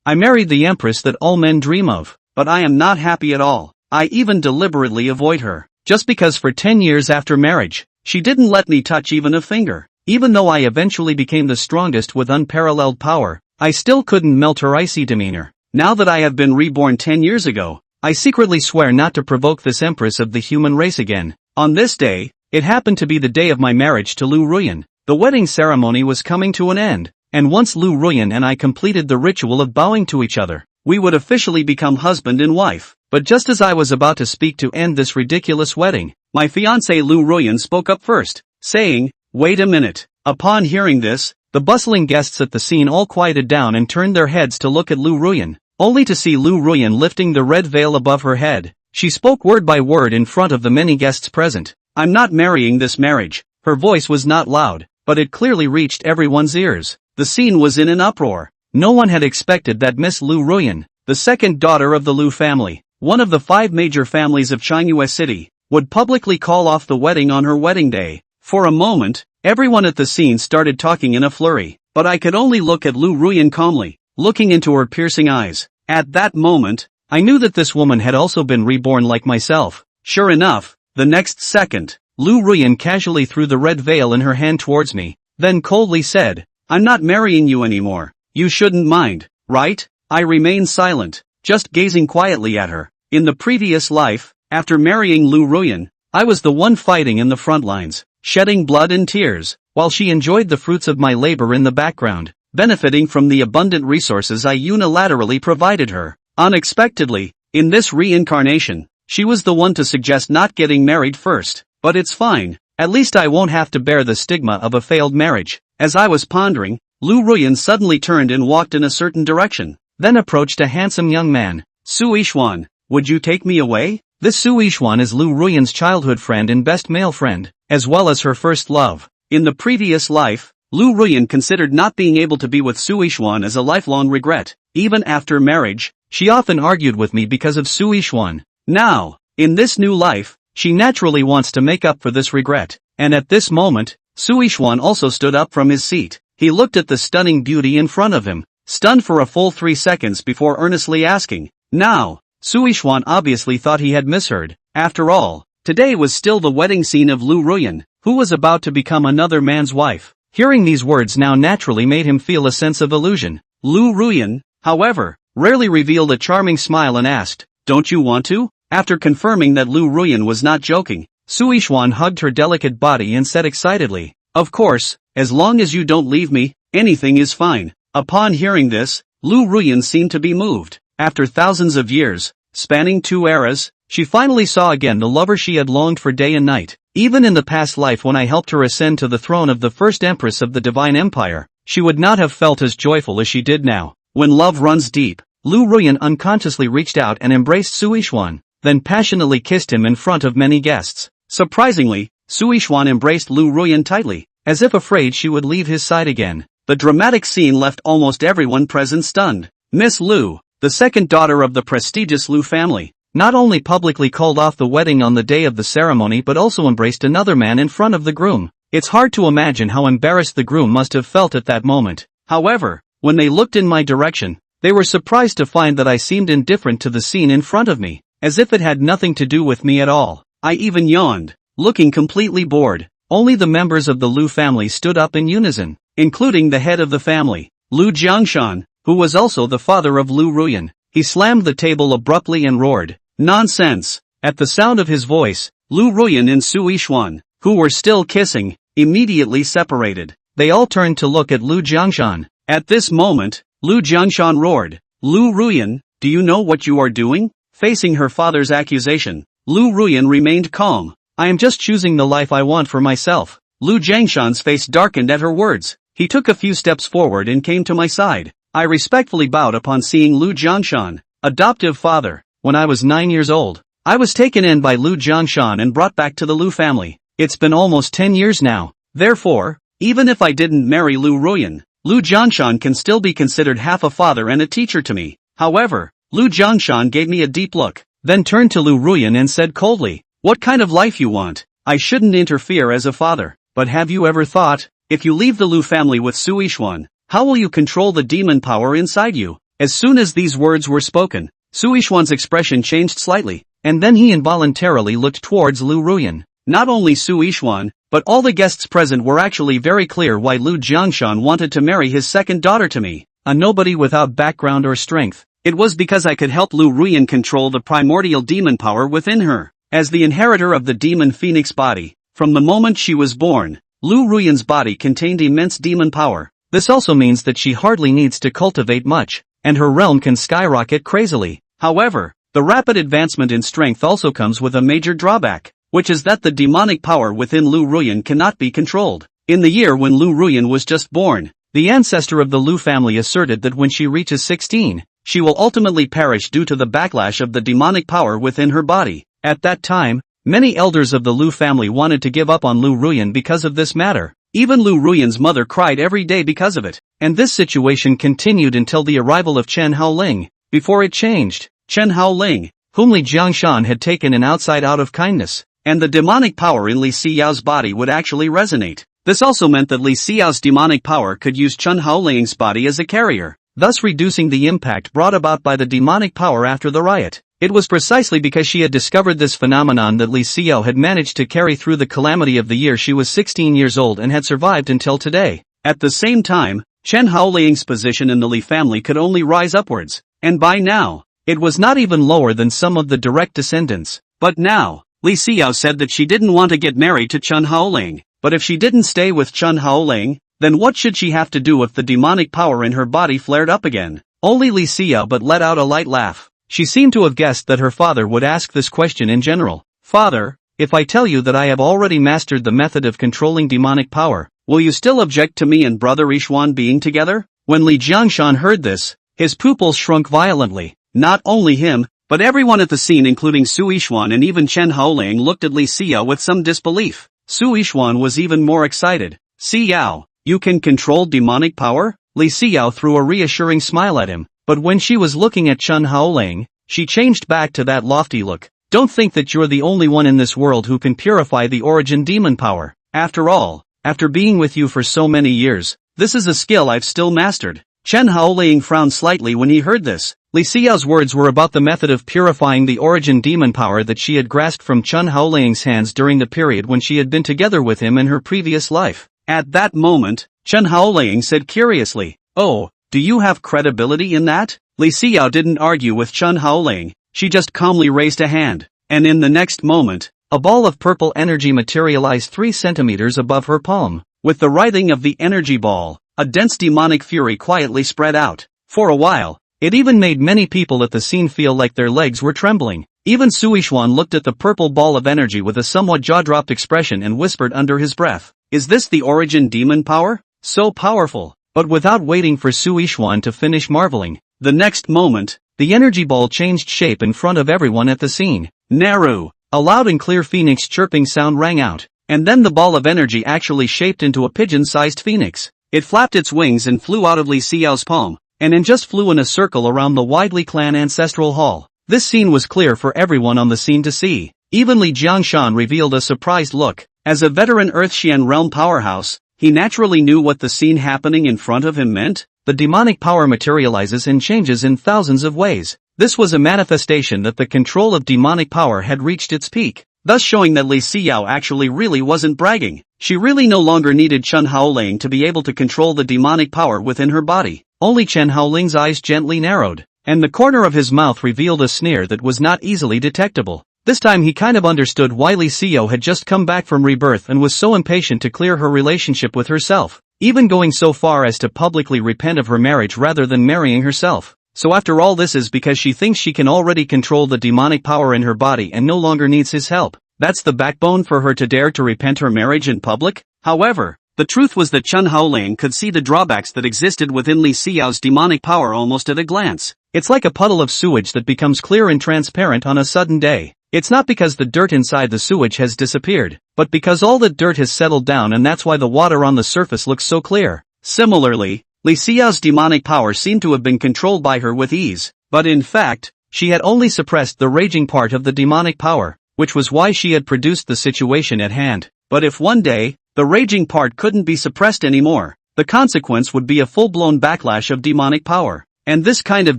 I married the empress that all men dream of, but I am not happy at all. I even deliberately avoid her, just because for 10 years after marriage, she didn't let me touch even a finger. Even though I eventually became the strongest with unparalleled power, I still couldn't melt her icy demeanor. Now that I have been reborn 10 years ago, I secretly swear not to provoke this empress of the human race again. On this day, it happened to be the day of my marriage to Liu Ruyan. The wedding ceremony was coming to an end, and once Liu Ruyan and I completed the ritual of bowing to each other, we would officially become husband and wife. But just as I was about to speak to end this ridiculous wedding, my fiancé Liu Ruyan spoke up first, saying, "Wait a minute." Upon hearing this, the bustling guests at the scene all quieted down and turned their heads to look at Liu Ruyan, only to see Liu Ruyan lifting the red veil above her head. She spoke word by word in front of the many guests present. "I'm not marrying this marriage." Her voice was not loud, but it clearly reached everyone's ears. The scene was in an uproar. No one had expected that Miss Liu Ruyan, the second daughter of the Liu family, one of the 5 major families of Yongan City, would publicly call off the wedding on her wedding day. For a moment, everyone at the scene started talking in a flurry, but I could only look at Liu Ruyan calmly, looking into her piercing eyes. At that moment, I knew that this woman had also been reborn like myself. Sure enough, the next second, Liu Ruyan casually threw the red veil in her hand towards me, then coldly said, "I'm not marrying you anymore. You shouldn't mind, right?" I remained silent, just gazing quietly at her. In the previous life, after marrying Liu Ruyan, I was the one fighting in the front lines, shedding blood and tears, while she enjoyed the fruits of my labor in the background, benefiting from the abundant resources I unilaterally provided her. Unexpectedly, in this reincarnation, she was the one to suggest not getting married first. But it's fine, at least I won't have to bear the stigma of a failed marriage. As I was pondering, Liu Ruyan suddenly turned and walked in a certain direction, then approached a handsome young man. "Su Yixuan, would you take me away?" This Su Yixuan is Liu Ruyan's childhood friend and best male friend, as well as her first love. In the previous life, Liu Ruyan considered not being able to be with Su Yixuan as a lifelong regret. Even after marriage, she often argued with me because of Su Yixuan. Now, in this new life, she naturally wants to make up for this regret. And at this moment, Su Yixuan also stood up from his seat. He looked at the stunning beauty in front of him, stunned for a full 3 seconds before earnestly asking, "Now?" Su Yixuan obviously thought he had misheard. After all, today was still the wedding scene of Liu Ruyan, who was about to become another man's wife. Hearing these words now naturally made him feel a sense of illusion. Liu Ruyan, however, rarely revealed a charming smile and asked, "Don't you want to?" After confirming that Liu Ruyan was not joking, Su Yixuan hugged her delicate body and said excitedly, "Of course, as long as you don't leave me, anything is fine." Upon hearing this, Liu Ruyan seemed to be moved. After thousands of years, spanning 2 eras, she finally saw again the lover she had longed for day and night. Even in the past life when I helped her ascend to the throne of the first empress of the Divine Empire, she would not have felt as joyful as she did now. When love runs deep, Liu Ruyan unconsciously reached out and embraced Su Yixuan, then passionately kissed him in front of many guests. Surprisingly, Su Yixuan embraced Liu Ruyan tightly, as if afraid she would leave his side again. The dramatic scene left almost everyone present stunned. Miss Liu, the second daughter of the prestigious Liu family, not only publicly called off the wedding on the day of the ceremony but also embraced another man in front of the groom. It's hard to imagine how embarrassed the groom must have felt at that moment. However, when they looked in my direction, they were surprised to find that I seemed indifferent to the scene in front of me, as if it had nothing to do with me at all. I even yawned, looking completely bored. Only the members of the Liu family stood up in unison, including the head of the family, Liu Jiangshan, who was also the father of Liu Ruyan. He slammed the table abruptly and roared, "Nonsense!" At the sound of his voice, Liu Ruyan and Su Yixuan, who were still kissing, immediately separated. They all turned to look at Liu Jiangshan. At this moment, Liu Jiangshan roared, "Liu Ruyan, do you know what you are doing?" Facing her father's accusation, Liu Ruyan remained calm. "I am just choosing the life I want for myself." Liu Jiangshan's face darkened at her words. He took a few steps forward and came to my side. I respectfully bowed upon seeing Liu Jiangshan, adoptive father. When I was 9 years old, I was taken in by Liu Jiangshan and brought back to the Liu family. It's been almost 10 years now. Therefore, even if I didn't marry Liu Ruyan, Liu Jiangshan can still be considered half a father and a teacher to me. However, Liu Jiangshan gave me a deep look, then turned to Liu Ruyan and said coldly, "What kind of life you want? I shouldn't interfere as a father, but have you ever thought, if you leave the Liu family with Su Yixuan, how will you control the demon power inside you?" As soon as these words were spoken, Su Yixuan's expression changed slightly, and then he involuntarily looked towards Liu Ruyan. Not only Su Yixuan, but all the guests present were actually very clear why Liu Jiangshan wanted to marry his second daughter to me, a nobody without background or strength. It was because I could help Liu Ruyan control the primordial demon power within her. As the inheritor of the demon phoenix body, from the moment she was born, Liu Ruyan's body contained immense demon power. This also means that she hardly needs to cultivate much, and her realm can skyrocket crazily. However, the rapid advancement in strength also comes with a major drawback, which is that the demonic power within Liu Ruyan cannot be controlled. In the year when Liu Ruyan was just born, the ancestor of the Liu family asserted that when she reaches 16, she will ultimately perish due to the backlash of the demonic power within her body. At that time, many elders of the Liu family wanted to give up on Liu Ruyan because of this matter. Even Liu Ruyan's mother cried every day because of it. And this situation continued until the arrival of Chen Haoling. Before it changed, Chen Haoling, whom Li Jiangshan had taken in outside out of kindness, and the demonic power in Li Xinyue's body would actually resonate. This also meant that Li Xinyue's demonic power could use Chen Haoling's body as a carrier, thus reducing the impact brought about by the demonic power after the riot. It was precisely because she had discovered this phenomenon that Li Xinyue had managed to carry through the calamity of the year she was 16 years old and had survived until today. At the same time, Chen Haoling's position in the Li family could only rise upwards, and by now, it was not even lower than some of the direct descendants. But now, Li Xinyue said that she didn't want to get married to Chen Haoling, but if she didn't stay with Chen Haoling, then what should she have to do if the demonic power in her body flared up again? Only Li Xinyue but let out a light laugh. She seemed to have guessed that her father would ask this question in general. Father, if I tell you that I have already mastered the method of controlling demonic power, will you still object to me and brother Yixuan being together? When Li Jiangshan heard this, his pupils shrunk violently. Not only him, but everyone at the scene including Su Yixuan and even Chen Haoling looked at Li Xinyue with some disbelief. Su Yixuan was even more excited. Xinyue, you can control demonic power? Li Xinyue threw a reassuring smile at him. But when she was looking at Chen Haoling, she changed back to that lofty look. Don't think that you're the only one in this world who can purify the origin demon power. After all, after being with you for so many years, this is a skill I've still mastered. Chen Haoling frowned slightly when he heard this. Li Xinyue's words were about the method of purifying the origin demon power that she had grasped from Chen Haoling's hands during the period when she had been together with him in her previous life. At that moment, Chen Haoling said curiously, "Oh, do you have credibility in that?" Li Xinyue didn't argue with Chen Haoling, she just calmly raised a hand, and in the next moment, a ball of purple energy materialized 3 centimeters above her palm. With the writhing of the energy ball, a dense demonic fury quietly spread out. For a while, it even made many people at the scene feel like their legs were trembling. Even Su Yixuan looked at the purple ball of energy with a somewhat jaw-dropped expression and whispered under his breath, "Is this the origin demon power? So powerful." But without waiting for Su Yixuan to finish marveling, the next moment, the energy ball changed shape in front of everyone at the scene. Naru! A loud and clear phoenix chirping sound rang out, and then the ball of energy actually shaped into a pigeon-sized phoenix. It flapped its wings and flew out of Li Xinyue's palm, and then just flew in a circle around the widely clan ancestral hall. This scene was clear for everyone on the scene to see. Even Li Jiangshan revealed a surprised look. As a veteran Earthshan realm powerhouse, he naturally knew what the scene happening in front of him meant. The demonic power materializes and changes in thousands of ways. This was a manifestation that the control of demonic power had reached its peak, thus showing that Li Xinyue actually really wasn't bragging. She really no longer needed Chen Haoling to be able to control the demonic power within her body. Only Chen Haoling's eyes gently narrowed, and the corner of his mouth revealed a sneer that was not easily detectable. This time he kind of understood why Li Xinyue had just come back from rebirth and was so impatient to clear her relationship with herself, even going so far as to publicly repent of her marriage rather than marrying herself. So after all this is because she thinks she can already control the demonic power in her body and no longer needs his help. That's the backbone for her to dare to repent her marriage in public? However, the truth was that Chen Haoling could see the drawbacks that existed within Li Xinyue's demonic power almost at a glance. It's like a puddle of sewage that becomes clear and transparent on a sudden day. It's not because the dirt inside the sewage has disappeared, but because all the dirt has settled down, and that's why the water on the surface looks so clear. Similarly, Li Xinyue's demonic power seemed to have been controlled by her with ease, but in fact, she had only suppressed the raging part of the demonic power, which was why she had produced the situation at hand. But if one day, the raging part couldn't be suppressed anymore, the consequence would be a full-blown backlash of demonic power. And this kind of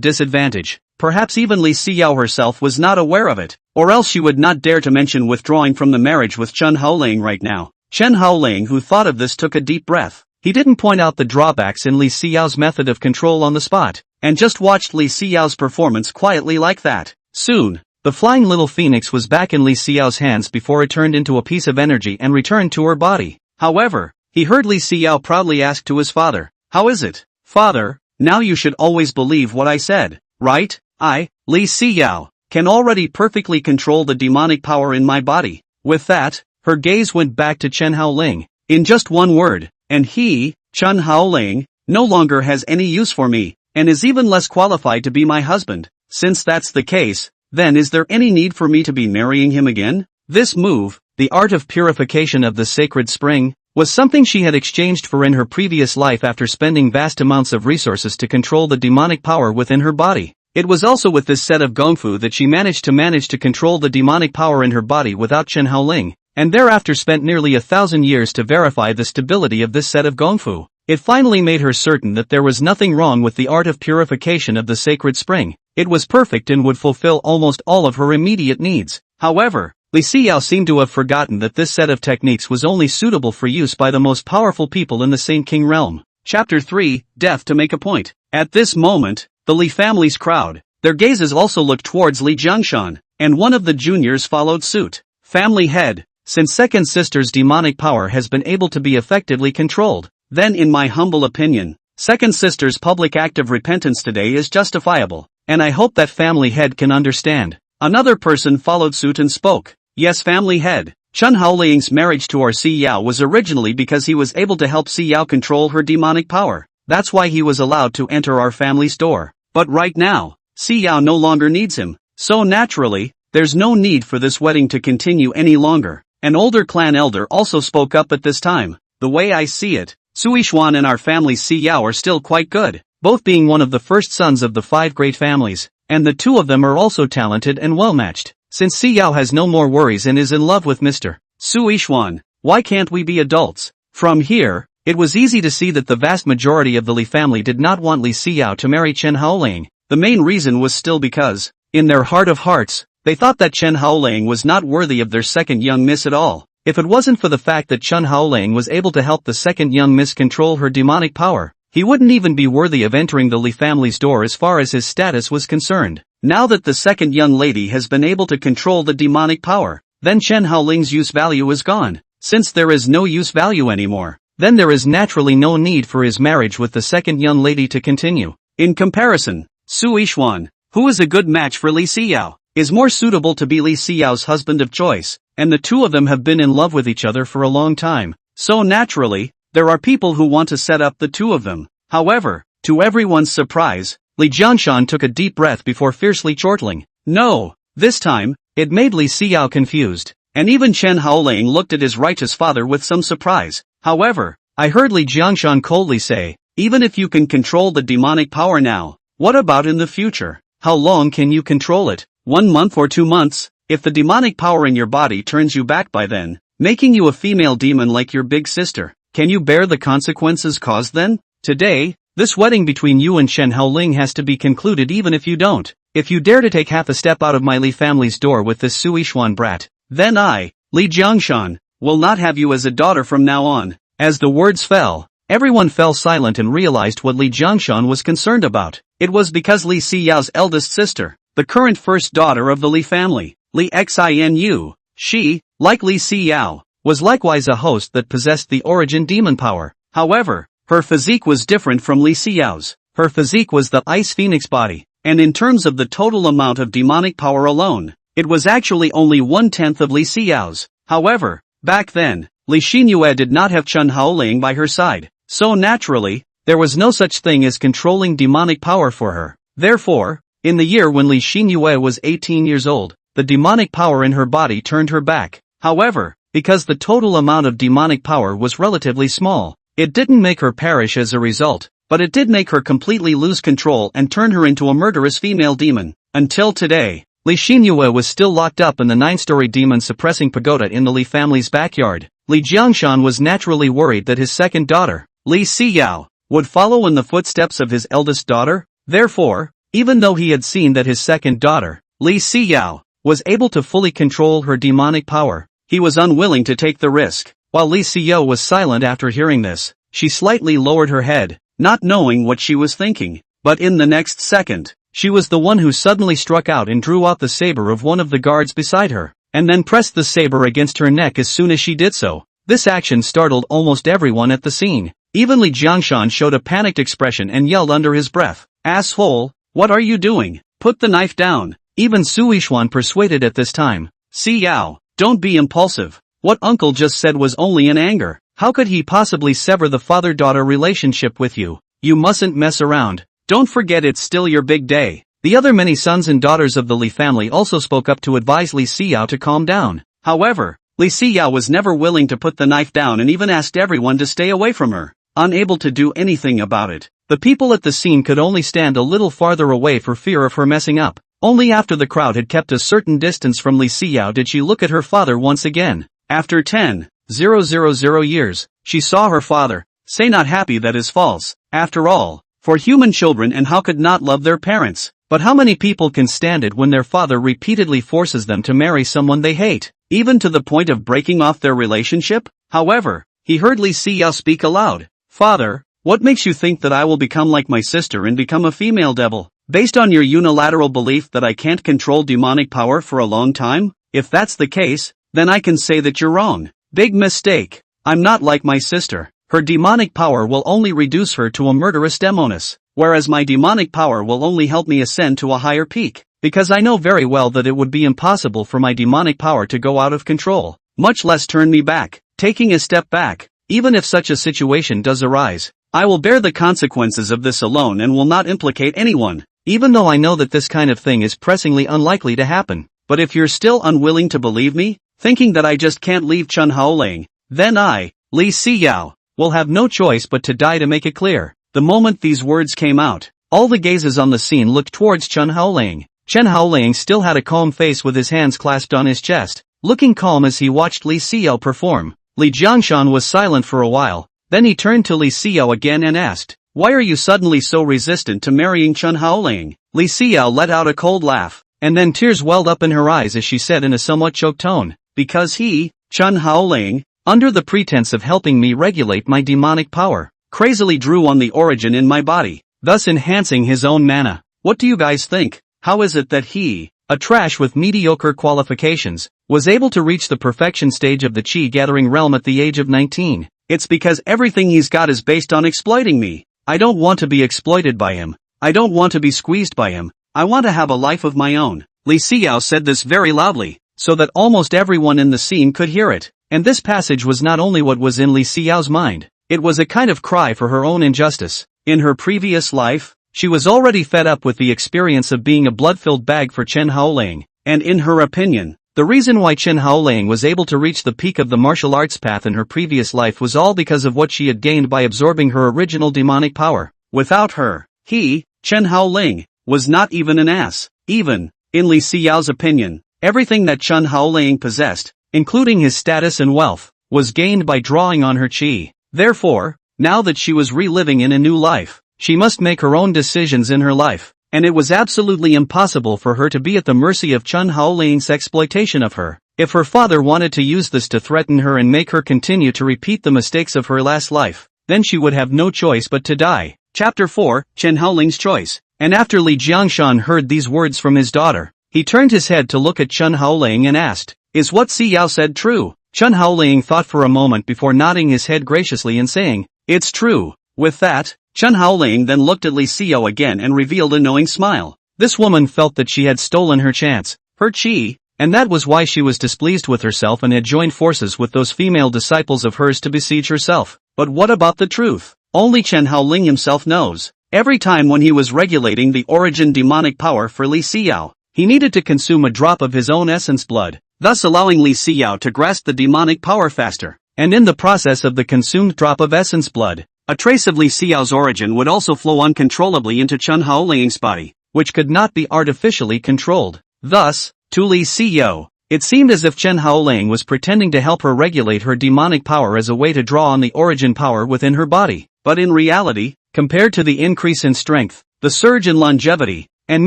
disadvantage, perhaps even Li Xinyue herself was not aware of it, or else she would not dare to mention withdrawing from the marriage with Chen Haoling right now. Chen Haoling, who thought of this, took a deep breath. He didn't point out the drawbacks in Li Xinyue's method of control on the spot, and just watched Li Xinyue's performance quietly like that. Soon, the flying little phoenix was back in Li Xinyue's hands before it turned into a piece of energy and returned to her body. However, he heard Li Xinyue proudly ask to his father, "How is it, father? Now you should always believe what I said, right? I, Li Xinyue, can already perfectly control the demonic power in my body." With that, her gaze went back to Chen Haoling. In just one word, and he, Chen Haoling, no longer has any use for me, and is even less qualified to be my husband. Since that's the case, then is there any need for me to be marrying him again? This move, the art of purification of the sacred spring, was something she had exchanged for in her previous life after spending vast amounts of resources to control the demonic power within her body. It was also with this set of gongfu that she managed to control the demonic power in her body without Chen Haoling, and thereafter spent nearly 1,000 years to verify the stability of this set of gongfu. It finally made her certain that there was nothing wrong with the art of purification of the sacred spring. It was perfect and would fulfill almost all of her immediate needs. However, Li Xinyue seemed to have forgotten that this set of techniques was only suitable for use by the most powerful people in the Saint King realm. Chapter 3, Death to Make a Point. At this moment, the Li family's crowd, their gazes also looked towards Li Jiangshan, and one of the juniors followed suit. Family head, since second sister's demonic power has been able to be effectively controlled, then in my humble opinion, second sister's public act of repentance today is justifiable, and I hope that family head can understand. Another person followed suit and spoke. Yes, family head. Chen Haoling's marriage to our Xinyue was originally because he was able to help Xinyue control her demonic power. That's why he was allowed to enter our family's door. But right now, Xinyue no longer needs him, so naturally, there's no need for this wedding to continue any longer. An older clan elder also spoke up at this time. The way I see it, Suishuan and our family's Xinyue are still quite good, both being one of the first sons of the 5 great families, and the 2 of them are also talented and well-matched. Since Xinyue has no more worries and is in love with Mr. Suishuan, why can't we be adults? From here, it was easy to see that the vast majority of the Li family did not want Li Xinyue to marry Chen Haoling. The main reason was still because, in their heart of hearts, they thought that Chen Haoling was not worthy of their second young miss at all. If it wasn't for the fact that Chen Haoling was able to help the second young miss control her demonic power, he wouldn't even be worthy of entering the Li family's door as far as his status was concerned. Now that the second young lady has been able to control the demonic power, then Chen Haoling's use value is gone. Since there is no use value anymore, then there is naturally no need for his marriage with the second young lady to continue. In comparison, Suishuan, who is a good match for Li Xinyue, is more suitable to be Li Xinyue's husband of choice, and the 2 of them have been in love with each other for a long time. So naturally, there are people who want to set up the 2 of them. However, to everyone's surprise, Li Jiangshan took a deep breath before fiercely chortling. No! This time, it made Li Xinyue confused, and even Chen Haoling looked at his righteous father with some surprise. However, I heard Li Jiangshan coldly say, even if you can control the demonic power now, what about in the future? How long can you control it? 1 month or 2 months? If the demonic power in your body turns you back by then, making you a female demon like your big sister, can you bear the consequences caused then? Today, this wedding between you and Chen Haoling has to be concluded even if you don't. If you dare to take half a step out of my Li family's door with this Suishuan brat, then I, Li Jiangshan, will not have you as a daughter from now on. As the words fell, everyone fell silent and realized what Li Jiangshan was concerned about. It was because Li Xinyue's eldest sister, the current first daughter of the Li family, Li Xinyue, she, like Li Xinyue, was likewise a host that possessed the origin demon power. However, her physique was different from Li Xinyue's. Her physique was the ice phoenix body, and in terms of the total amount of demonic power alone, it was actually only 1/10 of Li Xinyue's. However, back then, Li Xinyue did not have Chen Haoling by her side, so naturally, there was no such thing as controlling demonic power for her. Therefore, in the year when Li Xinyue was 18 years old, the demonic power in her body turned her back. However, because the total amount of demonic power was relatively small, it didn't make her perish as a result, but it did make her completely lose control and turn her into a murderous female demon. Until today, Li Xinyue was still locked up in the 9-story demon-suppressing pagoda in the Li family's backyard. Li Jiangshan was naturally worried that his second daughter, Li Xinyue, would follow in the footsteps of his eldest daughter. Therefore, even though he had seen that his second daughter, Li Xinyue, was able to fully control her demonic power, he was unwilling to take the risk. While Li Xinyue was silent after hearing this, she slightly lowered her head, not knowing what she was thinking. But in the next second, she was the one who suddenly struck out and drew out the saber of one of the guards beside her, and then pressed the saber against her neck as soon as she did so. This action startled almost everyone at the scene. Even Li Jiangshan showed a panicked expression and yelled under his breath, "Asshole, what are you doing? Put the knife down." Even Suishuan persuaded at this time. "Xiao, don't be impulsive. What uncle just said was only in anger. How could he possibly sever the father-daughter relationship with you? You mustn't mess around. Don't forget it's still your big day." The other many sons and daughters of the Li family also spoke up to advise Li Xinyue to calm down. However, Li Xinyue was never willing to put the knife down and even asked everyone to stay away from her. Unable to do anything about it, the people at the scene could only stand a little farther away for fear of her messing up. Only after the crowd had kept a certain distance from Li Xinyue did she look at her father once again. After 10,000 years, she saw her father. Say not happy that is false. After all, for human children and how could not love their parents. But how many people can stand it when their father repeatedly forces them to marry someone they hate, even to the point of breaking off their relationship? However, he heard Li Xinyue speak aloud. "Father, what makes you think that I will become like my sister and become a female devil? Based on your unilateral belief that I can't control demonic power for a long time? If that's the case, then I can say that you're wrong. Big mistake. I'm not like my sister. Her demonic power will only reduce her to a murderous demoness, whereas my demonic power will only help me ascend to a higher peak, because I know very well that it would be impossible for my demonic power to go out of control, much less turn me back. Taking a step back, even if such a situation does arise, I will bear the consequences of this alone and will not implicate anyone, even though I know that this kind of thing is pressingly unlikely to happen. But if you're still unwilling to believe me, thinking that I just can't leave Chen Haoling, then I, Li Xinyue, will have no choice but to die to make it clear." The moment these words came out, all the gazes on the scene looked towards Chen Haoling. Chen Haoling still had a calm face with his hands clasped on his chest, looking calm as he watched Li Xinyue perform. Li Jiangshan was silent for a while, then he turned to Li Xinyue again and asked, "Why are you suddenly so resistant to marrying Chen Haoling?" Li Xinyue let out a cold laugh, and then tears welled up in her eyes as she said in a somewhat choked tone, "Because he, Chen Haoling, under the pretense of helping me regulate my demonic power, crazily drew on the origin in my body, thus enhancing his own mana. What do you guys think? How is it that he, a trash with mediocre qualifications, was able to reach the perfection stage of the chi-gathering realm at the age of 19? It's because everything he's got is based on exploiting me. I don't want to be exploited by him. I don't want to be squeezed by him. I want to have a life of my own." Li Xinyue said this very loudly, so that almost everyone in the scene could hear it. And this passage was not only what was in Li Xinyue's mind, it was a kind of cry for her own injustice. In her previous life, she was already fed up with the experience of being a blood-filled bag for Chen Haoling, and in her opinion, the reason why Chen Haoling was able to reach the peak of the martial arts path in her previous life was all because of what she had gained by absorbing her original demonic power. Without her, he, Chen Haoling, was not even an ass. Even, in Li Xinyue's opinion, everything that Chen Haoling possessed, including his status and wealth, was gained by drawing on her chi. Therefore, now that she was reliving in a new life, she must make her own decisions in her life, and it was absolutely impossible for her to be at the mercy of Chen Haoling's exploitation of her. If her father wanted to use this to threaten her and make her continue to repeat the mistakes of her last life, then she would have no choice but to die. Chapter 4, Chen Haoling's Choice. And after Li Jiangshan heard these words from his daughter, he turned his head to look at Chen Haoling and asked, "Is what Xinyue said true?" Chen Haoling thought for a moment before nodding his head graciously and saying, "It's true." With that, Chen Haoling then looked at Li Xinyue again and revealed a knowing smile. This woman felt that she had stolen her chance, her chi, and that was why she was displeased with herself and had joined forces with those female disciples of hers to besiege herself. But what about the truth? Only Chen Haoling himself knows. Every time when he was regulating the origin demonic power for Li Xinyue, he needed to consume a drop of his own essence blood, thus allowing Li Xinyue to grasp the demonic power faster. And in the process of the consumed drop of essence blood, a trace of Li Xinyue's origin would also flow uncontrollably into Chen Haoling's body, which could not be artificially controlled. Thus, to Li Xinyue, it seemed as if Chen Haoling was pretending to help her regulate her demonic power as a way to draw on the origin power within her body. But in reality, compared to the increase in strength, the surge in longevity, and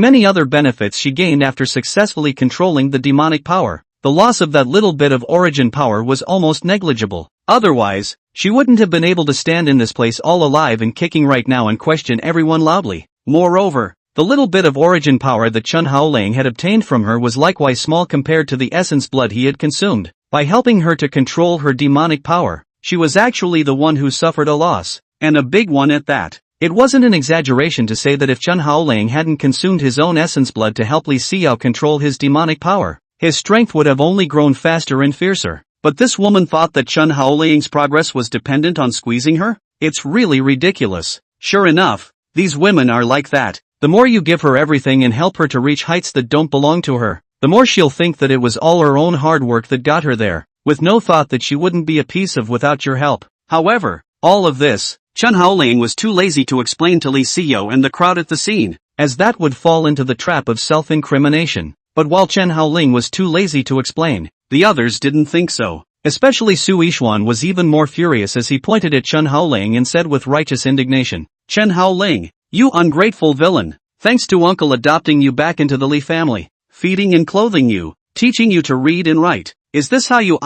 many other benefits she gained after successfully controlling the demonic power. The loss of that little bit of origin power was almost negligible. Otherwise, she wouldn't have been able to stand in this place all alive and kicking right now and question everyone loudly. Moreover, the little bit of origin power that Chen Haoling had obtained from her was likewise small compared to the essence blood he had consumed. By helping her to control her demonic power, she was actually the one who suffered a loss, and a big one at that. It wasn't an exaggeration to say that if Chen Haoling hadn't consumed his own essence blood to help Li Xinyue control his demonic power, his strength would have only grown faster and fiercer. But this woman thought that Chen Haoling's progress was dependent on squeezing her? It's really ridiculous. Sure enough, these women are like that. The more you give her everything and help her to reach heights that don't belong to her, the more she'll think that it was all her own hard work that got her there, with no thought that she wouldn't be a piece of without your help. However, all of this, Chen Haoling was too lazy to explain to Li Xinyue and the crowd at the scene, as that would fall into the trap of self-incrimination. But while Chen Haoling was too lazy to explain, the others didn't think so. Especially Su Yishuan was even more furious as he pointed at Chen Haoling and said with righteous indignation, "Chen Haoling, you ungrateful villain! Thanks to uncle adopting you back into the Li family, feeding and clothing you, teaching you to read and write, is this how you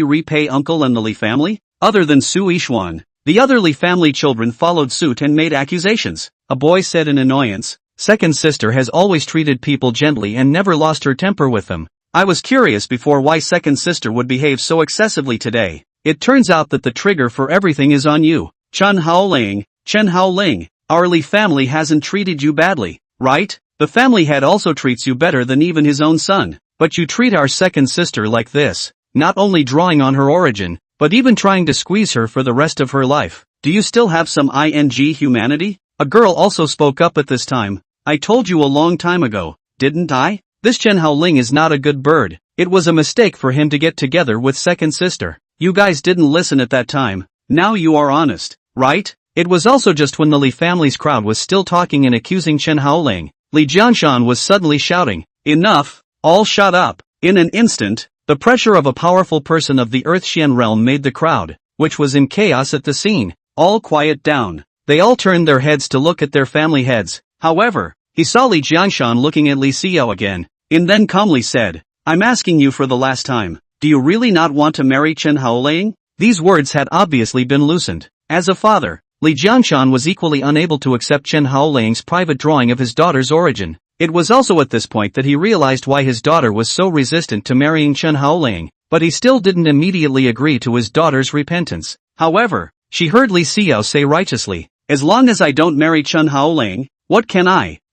repay uncle and the Li family?" Other than Su Yishuan, the other Li family children followed suit and made accusations. A boy said in annoyance, "Second sister has always treated people gently and never lost her temper with them. I was curious before why second sister would behave so excessively today. It turns out that the trigger for everything is on you. Chen Haoling, our Li family hasn't treated you badly, right? The family head also treats you better than even his own son, but you treat our second sister like this, not only drawing on her origin, but even trying to squeeze her for the rest of her life. Do you still have some humanity?" A girl also spoke up at this time. "I told you a long time ago, didn't I? This Chen Haoling is not a good bird. It was a mistake for him to get together with second sister. You guys didn't listen at that time. Now you are honest, right?" It was also just when the Li family's crowd was still talking and accusing Chen Haoling, Li Jiangshan was suddenly shouting, "Enough, all shut up." In an instant, the pressure of a powerful person of the Earth-Xian realm made the crowd, which was in chaos at the scene, all quiet down. They all turned their heads to look at their family heads. However, he saw Li Jiangshan looking at Li Xinyue again, and then calmly said, "I'm asking you for the last time, do you really not want to marry Chen Haoling?" These words had obviously been loosened. As a father, Li Jiangshan was equally unable to accept Chen Haoling's private drawing of his daughter's origin. It was also at this point that he realized why his daughter was so resistant to marrying Chen Haoling, but he still didn't immediately agree to his daughter's repentance. However, she heard Li Xinyue say righteously, "As long as I don't marry Chen Haoling, what can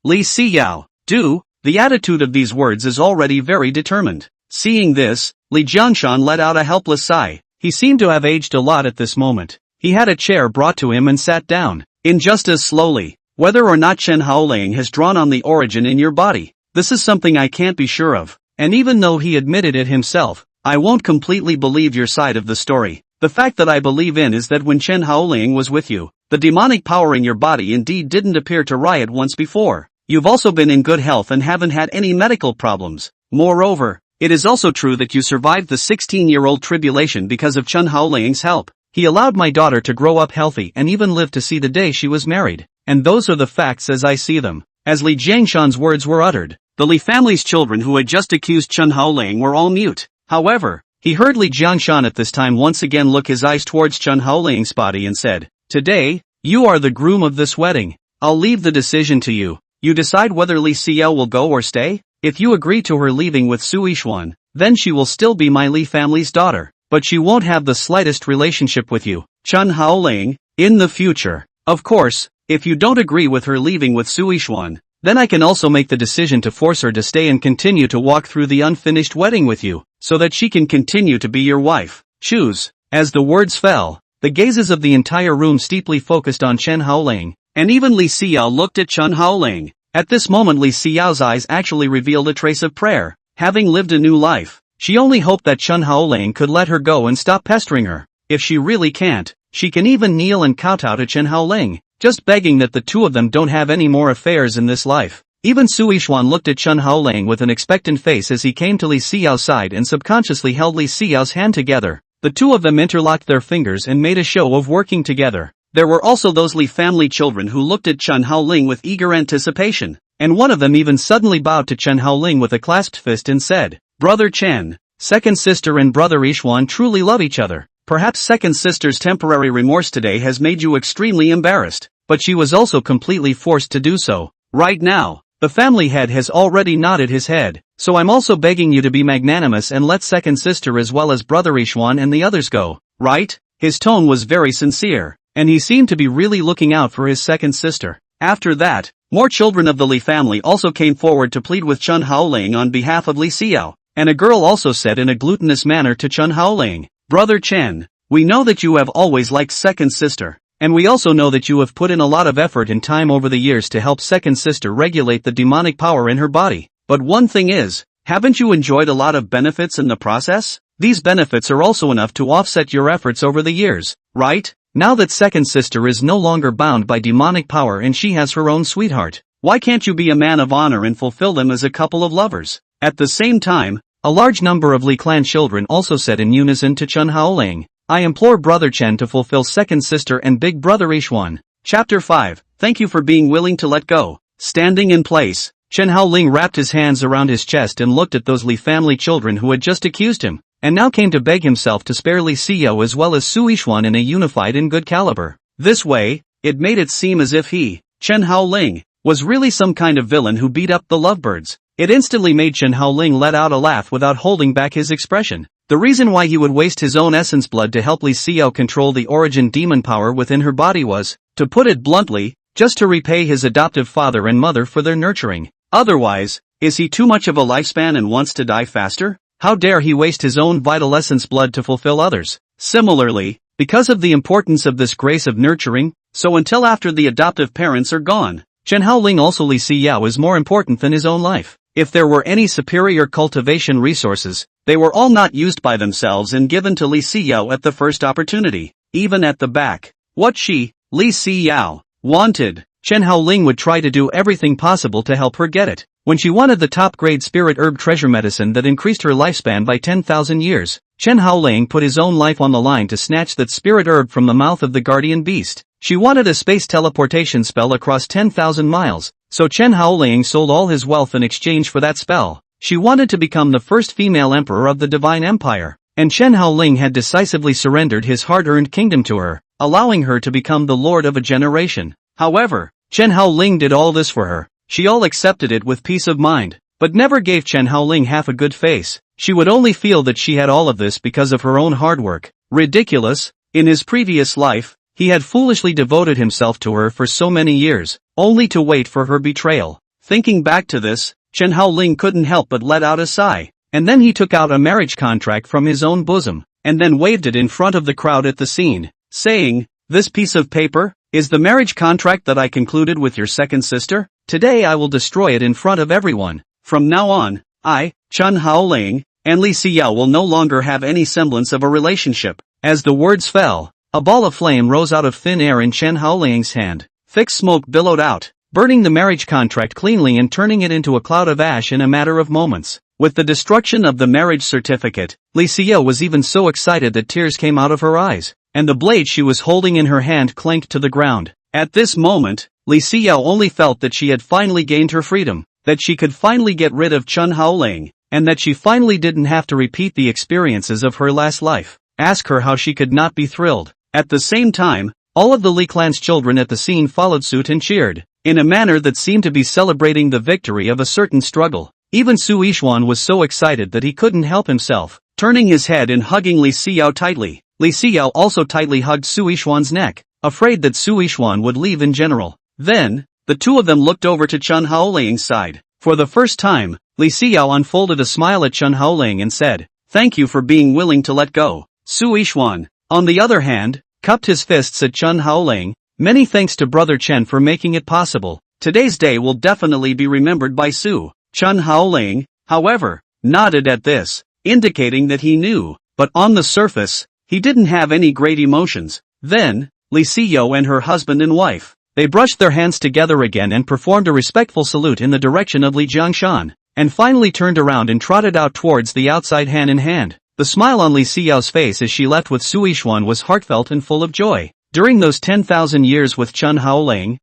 Li Xinyue, do?" The attitude of these words is already very determined. Seeing this, Li Jiangshan let out a helpless sigh. He seemed to have aged a lot at this moment. He had a chair brought to him and sat down. "In just as slowly, whether or not Chen Haoling has drawn on the origin in your body, this is something I can't be sure of. And even though he admitted it himself, I won't completely believe your side of the story. The fact that I believe in is that when Chen Haoling was with you, the demonic power in your body indeed didn't appear to riot once before. You've also been in good health and haven't had any medical problems. Moreover, it is also true that you survived the 16-year-old tribulation because of Chen Haoling's help. He allowed my daughter to grow up healthy and even live to see the day she was married. And those are the facts as I see them." As Li Jiangshan's words were uttered, the Li family's children who had just accused Chen Haoling were all mute. However, he heard Li Jiangshan at this time once again look his eyes towards Chen Haoling's body and said, "Today, you are the groom of this wedding. I'll leave the decision to you. You decide whether Li Xinyue will go or stay. If you agree to her leaving with Su Yishuan, then she will still be my Li family's daughter, but she won't have the slightest relationship with you, Chen Haoling, in the future. Of course, if you don't agree with her leaving with Su Yishuan, then I can also make the decision to force her to stay and continue to walk through the unfinished wedding with you, so that she can continue to be your wife. Choose." As the words fell, the gazes of the entire room steeply focused on Chen Haoling, and even Li Xinyue looked at Chen Haoling. At this moment Li Xinyue's eyes actually revealed a trace of prayer. Having lived a new life, she only hoped that Chen Haoling could let her go and stop pestering her. If she really can't, she can even kneel and kowtow to Chen Haoling, just begging that the two of them don't have any more affairs in this life. Even Su Yishuan looked at Chen Haoling with an expectant face as he came to Li Xinyue's side and subconsciously held Li Xinyue's hand together. The two of them interlocked their fingers and made a show of working together. there were also those Li family children who looked at Chen Haoling with eager anticipation, and one of them even suddenly bowed to Chen Haoling with a clasped fist and said, "Brother Chen, second sister and brother Yixuan truly love each other. Perhaps second sister's temporary remorse today has made you extremely embarrassed, but she was also completely forced to do so. Right now, the family head has already nodded his head, so I'm also begging you to be magnanimous and let second sister as well as brother Yixuan and the others go, right?" His tone was very sincere, and he seemed to be really looking out for his second sister. After that, more children of the Li family also came forward to plead with Chen Haoling on behalf of Li Xinyue, and a girl also said in a glutinous manner to Chen Haoling, "Brother Chen, we know that you have always liked second sister, and we also know that you have put in a lot of effort and time over the years to help second sister regulate the demonic power in her body. But one thing is, haven't you enjoyed a lot of benefits in the process? These benefits are also enough to offset your efforts over the years, right? Now that second sister is no longer bound by demonic power and she has her own sweetheart, why can't you be a man of honor and fulfill them as a couple of lovers?" At the same time, a large number of Li clan children also said in unison to Chen Haoling, "I implore brother Chen to fulfill second sister and big brother Yixuan." Chapter 5, Thank you for being willing to let go. Standing in place, Chen Haoling wrapped his hands around his chest and looked at those Li family children who had just accused him, and now came to beg himself to spare Li Xinyue as well as Su Yixuan in a unified and good caliber. This way, it made it seem as if he, Chen Haoling, was really some kind of villain who beat up the lovebirds. It instantly made Chen Haoling let out a laugh without holding back his expression. The reason why he would waste his own essence blood to help Li Xinyue control the origin demon power within her body was, to put it bluntly, just to repay his adoptive father and mother for their nurturing. Otherwise, is he too much of a lifespan and wants to die faster? How dare he waste his own vital essence blood to fulfill others? Similarly, because of the importance of this grace of nurturing, so until after the adoptive parents are gone, Chen Haoling also Li Xinyue is more important than his own life. If there were any superior cultivation resources, they were all not used by themselves and given to Li Xinyue at the first opportunity. Even at the back, what she, Li Xinyue, wanted, Chen Haoling would try to do everything possible to help her get it. When she wanted the top-grade spirit herb treasure medicine that increased her lifespan by 10,000 years, Chen Haoling put his own life on the line to snatch that spirit herb from the mouth of the guardian beast. She wanted a space teleportation spell across 10,000 miles, so Chen Haoling sold all his wealth in exchange for that spell. She wanted to become the first female emperor of the Divine Empire, and Chen Haoling had decisively surrendered his hard-earned kingdom to her, allowing her to become the lord of a generation. However, Chen Haoling did all this for her. She all accepted it with peace of mind, but never gave Chen Haoling half a good face. She would only feel that she had all of this because of her own hard work. Ridiculous. In his previous life, he had foolishly devoted himself to her for so many years, only to wait for her betrayal. Thinking back to this, Chen Haoling couldn't help but let out a sigh, and then he took out a marriage contract from his own bosom, and then waved it in front of the crowd at the scene, saying, "This piece of paper is the marriage contract that I concluded with your second sister. Today I will destroy it in front of everyone. From now on, I, Chen Haoling, and Li Xinyue will no longer have any semblance of a relationship." As the words fell, a ball of flame rose out of thin air in Chen Haoling's hand. Thick smoke billowed out, burning the marriage contract cleanly and turning it into a cloud of ash in a matter of moments. With the destruction of the marriage certificate, Li Xinyue was even so excited that tears came out of her eyes, and the blade she was holding in her hand clanked to the ground. At this moment, Li Xinyue only felt that she had finally gained her freedom, that she could finally get rid of Chen Haoling, and that she finally didn't have to repeat the experiences of her last life. Ask her how she could not be thrilled. At the same time, all of the Li clan's children at the scene followed suit and cheered, in a manner that seemed to be celebrating the victory of a certain struggle. Even Su Yixuan was so excited that he couldn't help himself, turning his head and hugging Li Xinyue tightly. Li Xinyue also tightly hugged Su Yixuan's neck, afraid that Su Yixuan would leave in general. Then, the two of them looked over to Chen Haoling's side. For the first time, Li Xinyue unfolded a smile at Chen Haoling and said, "Thank you for being willing to let go." Su Yixuan, on the other hand, cupped his fists at Chen Haoling. "Many thanks to Brother Chen for making it possible. Today's day will definitely be remembered by Su." Chen Haoling, however, nodded at this, indicating that he knew, but on the surface, he didn't have any great emotions. Then, Li Xinyue and her husband and wife, they brushed their hands together again and performed a respectful salute in the direction of Li Jiangshan, and finally turned around and trotted out towards the outside hand in hand. The smile on Li Xinyue's face as she left with Su Yixuan was heartfelt and full of joy. During those 10,000 years with Chen Haoling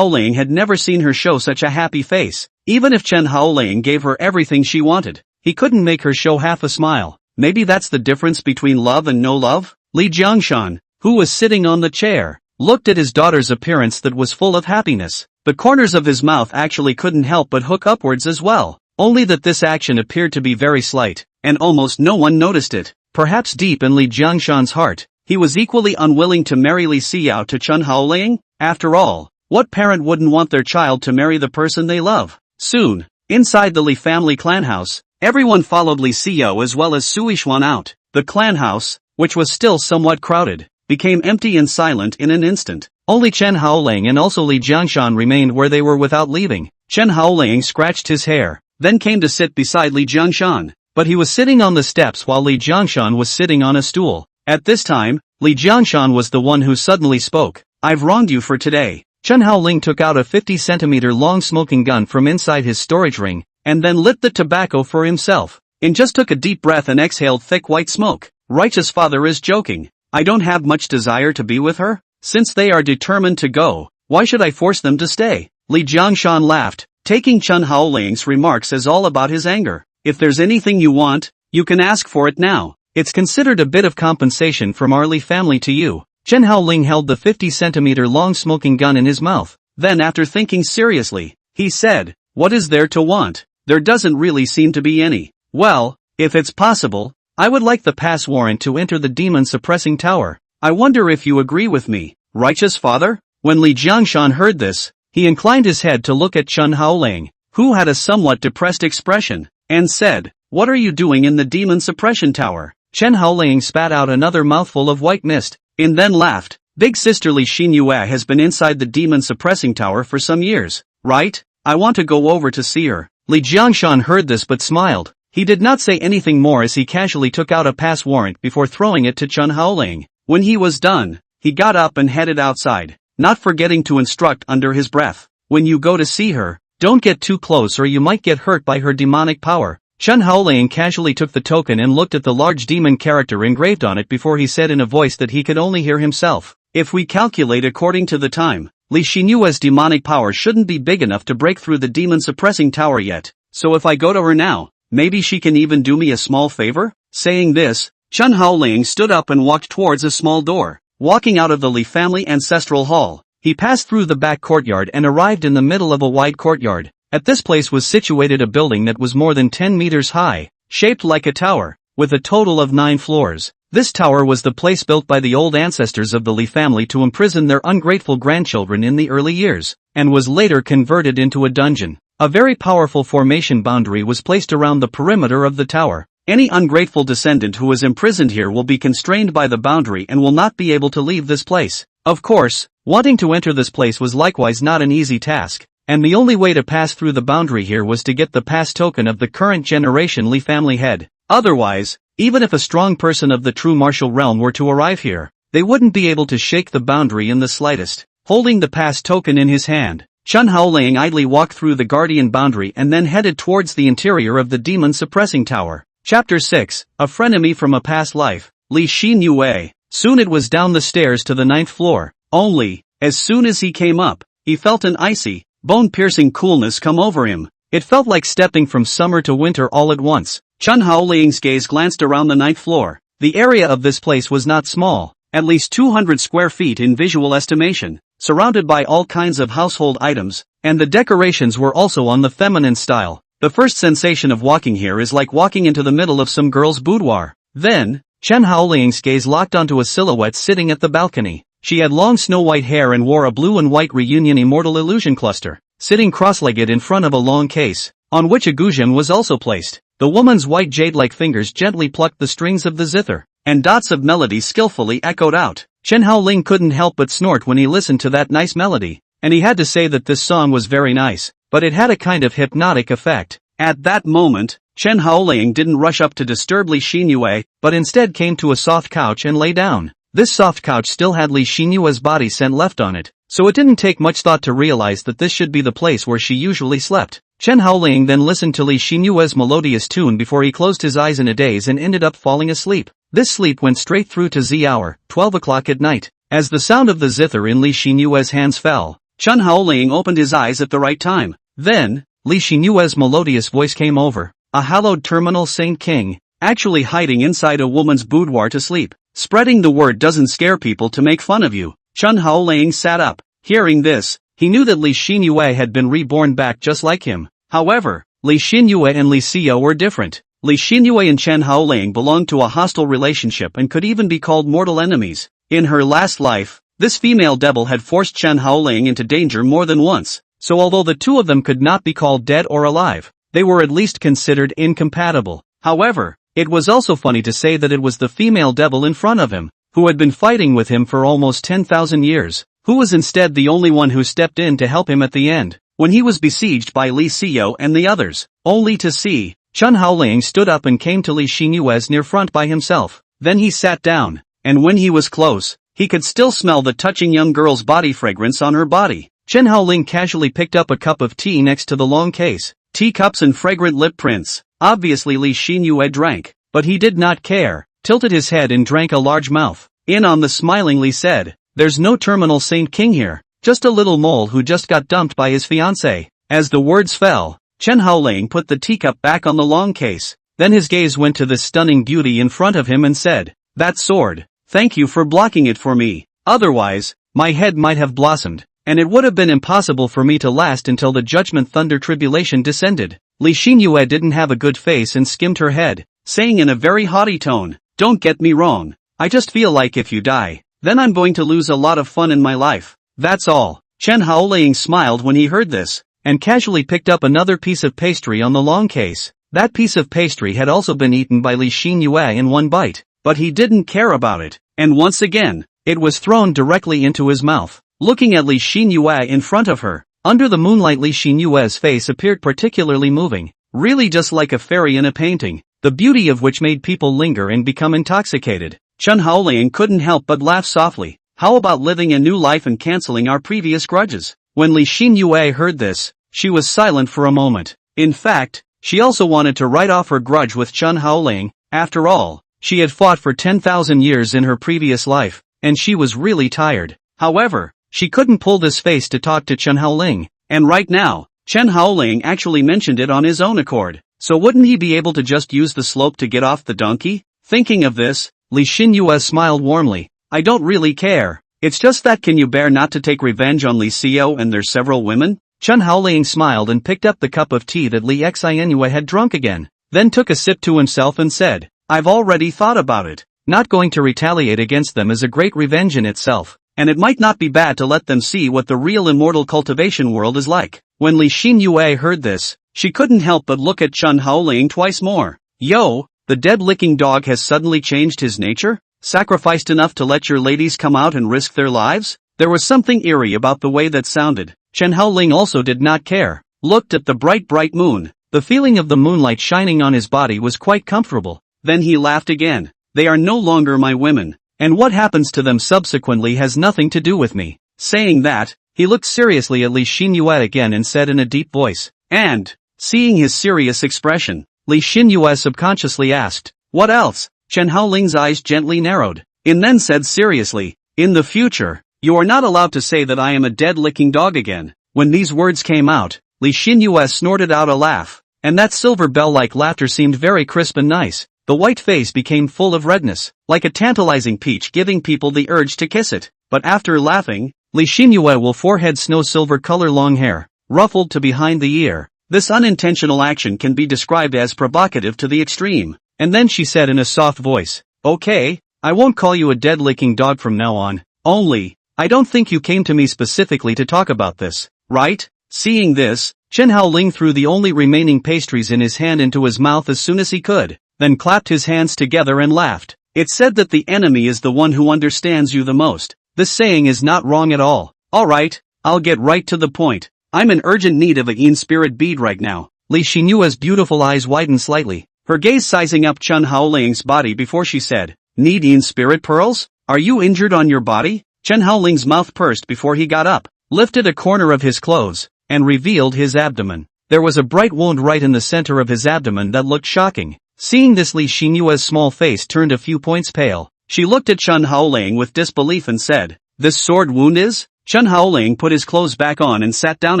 had never seen her show such a happy face. Even if Chen Haoling gave her everything she wanted, he couldn't make her show half a smile. Maybe that's the difference between love and no love? Li Jiangshan, who was sitting on the chair, looked at his daughter's appearance that was full of happiness. The corners of his mouth actually couldn't help but hook upwards as well. Only that this action appeared to be very slight, and almost no one noticed it. Perhaps deep in Li Jiangshan's heart, he was equally unwilling to marry Li Xinyue to Chen Haoling. After all, what parent wouldn't want their child to marry the person they love? Soon, inside the Li family clan house, everyone followed Li Xinyue as well as Sui Xuan out. The clan house, which was still somewhat crowded, became empty and silent in an instant. Only Chen Haoling and also Li Jiangshan remained where they were without leaving. Chen Haoling scratched his hair, then came to sit beside Li Jiangshan. But he was sitting on the steps while Li Jiangshan was sitting on a stool. At this time, Li Jiangshan was the one who suddenly spoke. "I've wronged you for today." Chen Haoling took out a 50-centimeter long smoking gun from inside his storage ring, and then lit the tobacco for himself. And just took a deep breath and exhaled thick white smoke. Righteous father is joking. I don't have much desire to be with her. Since they are determined to go, why should I force them to stay? Li Jiangshan laughed, taking Chen Haoling's remarks as all about his anger. If there's anything you want, you can ask for it now. It's considered a bit of compensation from our Li family to you. Chen Haoling held the 50-centimeter long smoking gun in his mouth. Then after thinking seriously, he said, "What is there to want? There doesn't really seem to be any. Well, if it's possible, I would like the pass warrant to enter the demon suppressing tower. I wonder if you agree with me, righteous father?" When Li Jiangshan heard this, he inclined his head to look at Chen Haoling, who had a somewhat depressed expression, and said, "What are you doing in the demon suppression tower?" Chen Haoling spat out another mouthful of white mist, and then laughed. "Big sister Li Xinyue has been inside the demon suppressing tower for some years, right? I want to go over to see her." Li Jiangshan heard this but smiled. He did not say anything more as he casually took out a pass warrant before throwing it to Chen Haoling. When he was done, he got up and headed outside, not forgetting to instruct under his breath, "When you go to see her, don't get too close or you might get hurt by her demonic power." Chen Haoling casually took the token and looked at the large demon character engraved on it before he said in a voice that he could only hear himself, "If we calculate according to the time, Li Xinyue's demonic power shouldn't be big enough to break through the demon suppressing tower yet, so if I go to her now, maybe she can even do me a small favor?" Saying this, Chen Haoling stood up and walked towards a small door. Walking out of the Li family ancestral hall, he passed through the back courtyard and arrived in the middle of a wide courtyard. At this place was situated a building that was more than 10 meters high, shaped like a tower, with a total of 9 floors. This tower was the place built by the old ancestors of the Li family to imprison their ungrateful grandchildren in the early years, and was later converted into a dungeon. A very powerful formation boundary was placed around the perimeter of the tower. Any ungrateful descendant who is imprisoned here will be constrained by the boundary and will not be able to leave this place. Of course, wanting to enter this place was likewise not an easy task, and the only way to pass through the boundary here was to get the pass token of the current generation Li family head. Otherwise, even if a strong person of the true martial realm were to arrive here, they wouldn't be able to shake the boundary in the slightest. Holding the pass token in his hand, Chen Haoling idly walked through the guardian boundary and then headed towards the interior of the demon suppressing tower. Chapter 6, A Frenemy from a Past Life, Li Xinyue. Soon it was down the stairs to the 9th floor. Only, as soon as he came up, he felt an icy, bone-piercing coolness come over him. It felt like stepping from summer to winter all at once. Chen Haoling's gaze glanced around the 9th floor. The area of this place was not small, at least 200 square feet in visual estimation, surrounded by all kinds of household items, and the decorations were also on the feminine style. The first sensation of walking here is like walking into the middle of some girl's boudoir. Then, Chen Haoling's gaze locked onto a silhouette sitting at the balcony. She had long snow-white hair and wore a blue and white reunion immortal illusion cluster, sitting cross-legged in front of a long case, on which a guzheng was also placed. The woman's white jade-like fingers gently plucked the strings of the zither, and dots of melody skillfully echoed out. Chen Haoling couldn't help but snort when he listened to that nice melody, and he had to say that this song was very nice, but it had a kind of hypnotic effect. At that moment, Chen Haoling didn't rush up to disturb Li Xinyue, but instead came to a soft couch and lay down. This soft couch still had Li Xinyue's body scent left on it, so it didn't take much thought to realize that this should be the place where she usually slept. Chen Haoling then listened to Li Xinyue's melodious tune before he closed his eyes in a daze and ended up falling asleep. This sleep went straight through to Z hour, 12 o'clock at night. As the sound of the zither in Li Xinyue's hands fell, Chen Haoling opened his eyes at the right time. Then, Li Xinyue's melodious voice came over. A hallowed terminal Saint King, actually hiding inside a woman's boudoir to sleep. Spreading the word doesn't scare people to make fun of you. Chen Haoling sat up. Hearing this, he knew that Li Xinyue had been reborn back just like him. However, Li Xinyue and Li Xinyue were different. Li Xinyue and Chen Haoling belonged to a hostile relationship and could even be called mortal enemies. In her last life, this female devil had forced Chen Haoling into danger more than once, so although the two of them could not be called dead or alive, they were at least considered incompatible. However, it was also funny to say that it was the female devil in front of him, who had been fighting with him for almost 10,000 years, who was instead the only one who stepped in to help him at the end, when he was besieged by Li Xinyue and the others, only to see. Chen Haoling stood up and came to Li Xinyue's near front by himself. Then he sat down, and when he was close, he could still smell the touching young girl's body fragrance on her body. Chen Haoling casually picked up a cup of tea next to the long case. Teacups and fragrant lip prints. Obviously Li Xinyue drank, but he did not care, tilted his head and drank a large mouth. In on the smilingly said, "There's no terminal Saint King here, just a little mole who just got dumped by his fiancée." As the words fell, Chen Haoling put the teacup back on the long case. Then his gaze went to the stunning beauty in front of him and said, "That sword, thank you for blocking it for me. Otherwise, my head might have blossomed, and it would have been impossible for me to last until the judgment thunder tribulation descended." Li Xinyue didn't have a good face and skimmed her head, saying in a very haughty tone, "Don't get me wrong. I just feel like if you die, then I'm going to lose a lot of fun in my life. That's all." Chen Haoling smiled when he heard this, and casually picked up another piece of pastry on the long case. That piece of pastry had also been eaten by Li Xinyue in one bite, but he didn't care about it, and once again, it was thrown directly into his mouth. Looking at Li Xinyue in front of her, under the moonlight Li Xinyue's face appeared particularly moving, really just like a fairy in a painting, the beauty of which made people linger and become intoxicated. Chen Haoling couldn't help but laugh softly. How about living a new life and cancelling our previous grudges? When Li Xinyue heard this, she was silent for a moment. In fact, she also wanted to write off her grudge with Chen Haoling. After all, she had fought for 10,000 years in her previous life, and she was really tired. However, she couldn't pull this face to talk to Chen Haoling, and right now, Chen Haoling actually mentioned it on his own accord, so wouldn't he be able to just use the slope to get off the donkey? Thinking of this, Li Xinyue smiled warmly. "I don't really care. It's just that can you bear not to take revenge on Li Xinyue and their several women?" Chen Haoling smiled and picked up the cup of tea that Li Xinyue had drunk again, then took a sip to himself and said, "I've already thought about it. Not going to retaliate against them is a great revenge in itself, and it might not be bad to let them see what the real immortal cultivation world is like." When Li Xinyue heard this, she couldn't help but look at Chen Haoling twice more. "Yo, the dead-licking dog has suddenly changed his nature? Sacrificed enough to let your ladies come out and risk their lives?" There was something eerie about the way that sounded. Chen Haoling also did not care. Looked at the bright moon. The feeling of the moonlight shining on his body was quite comfortable. Then he laughed again. "They are no longer my women, and what happens to them subsequently has nothing to do with me." Saying that, he looked seriously at Li Xinyue again and said in a deep voice. And, seeing his serious expression, Li Xinyue subconsciously asked, "What else?" Chen Haoling's eyes gently narrowed, and then said seriously, "In the future, you are not allowed to say that I am a dead-licking dog again." When these words came out, Li Xinyue snorted out a laugh, and that silver bell-like laughter seemed very crisp and nice. The white face became full of redness, like a tantalizing peach giving people the urge to kiss it. But after laughing, Li Xinyue will forehead snow-silver color long hair, ruffled to behind the ear. This unintentional action can be described as provocative to the extreme. And then she said in a soft voice, "Okay, I won't call you a dead-licking dog from now on. Only, I don't think you came to me specifically to talk about this, right?" Seeing this, Chen Haoling threw the only remaining pastries in his hand into his mouth as soon as he could, then clapped his hands together and laughed. "It's said that the enemy is the one who understands you the most. This saying is not wrong at all. Alright, I'll get right to the point. I'm in urgent need of a in-spirit bead right now." Li Xinyue's beautiful eyes widened slightly, her gaze sizing up Chen Haoling's body before she said, "Need in-spirit pearls? Are you injured on your body?" Chen Haoling's mouth pursed before he got up, lifted a corner of his clothes, and revealed his abdomen. There was a bright wound right in the center of his abdomen that looked shocking. Seeing this, Li Xinyue's small face turned a few points pale. She looked at Chen Haoling with disbelief and said, "This sword wound is?" Chen Haoling put his clothes back on and sat down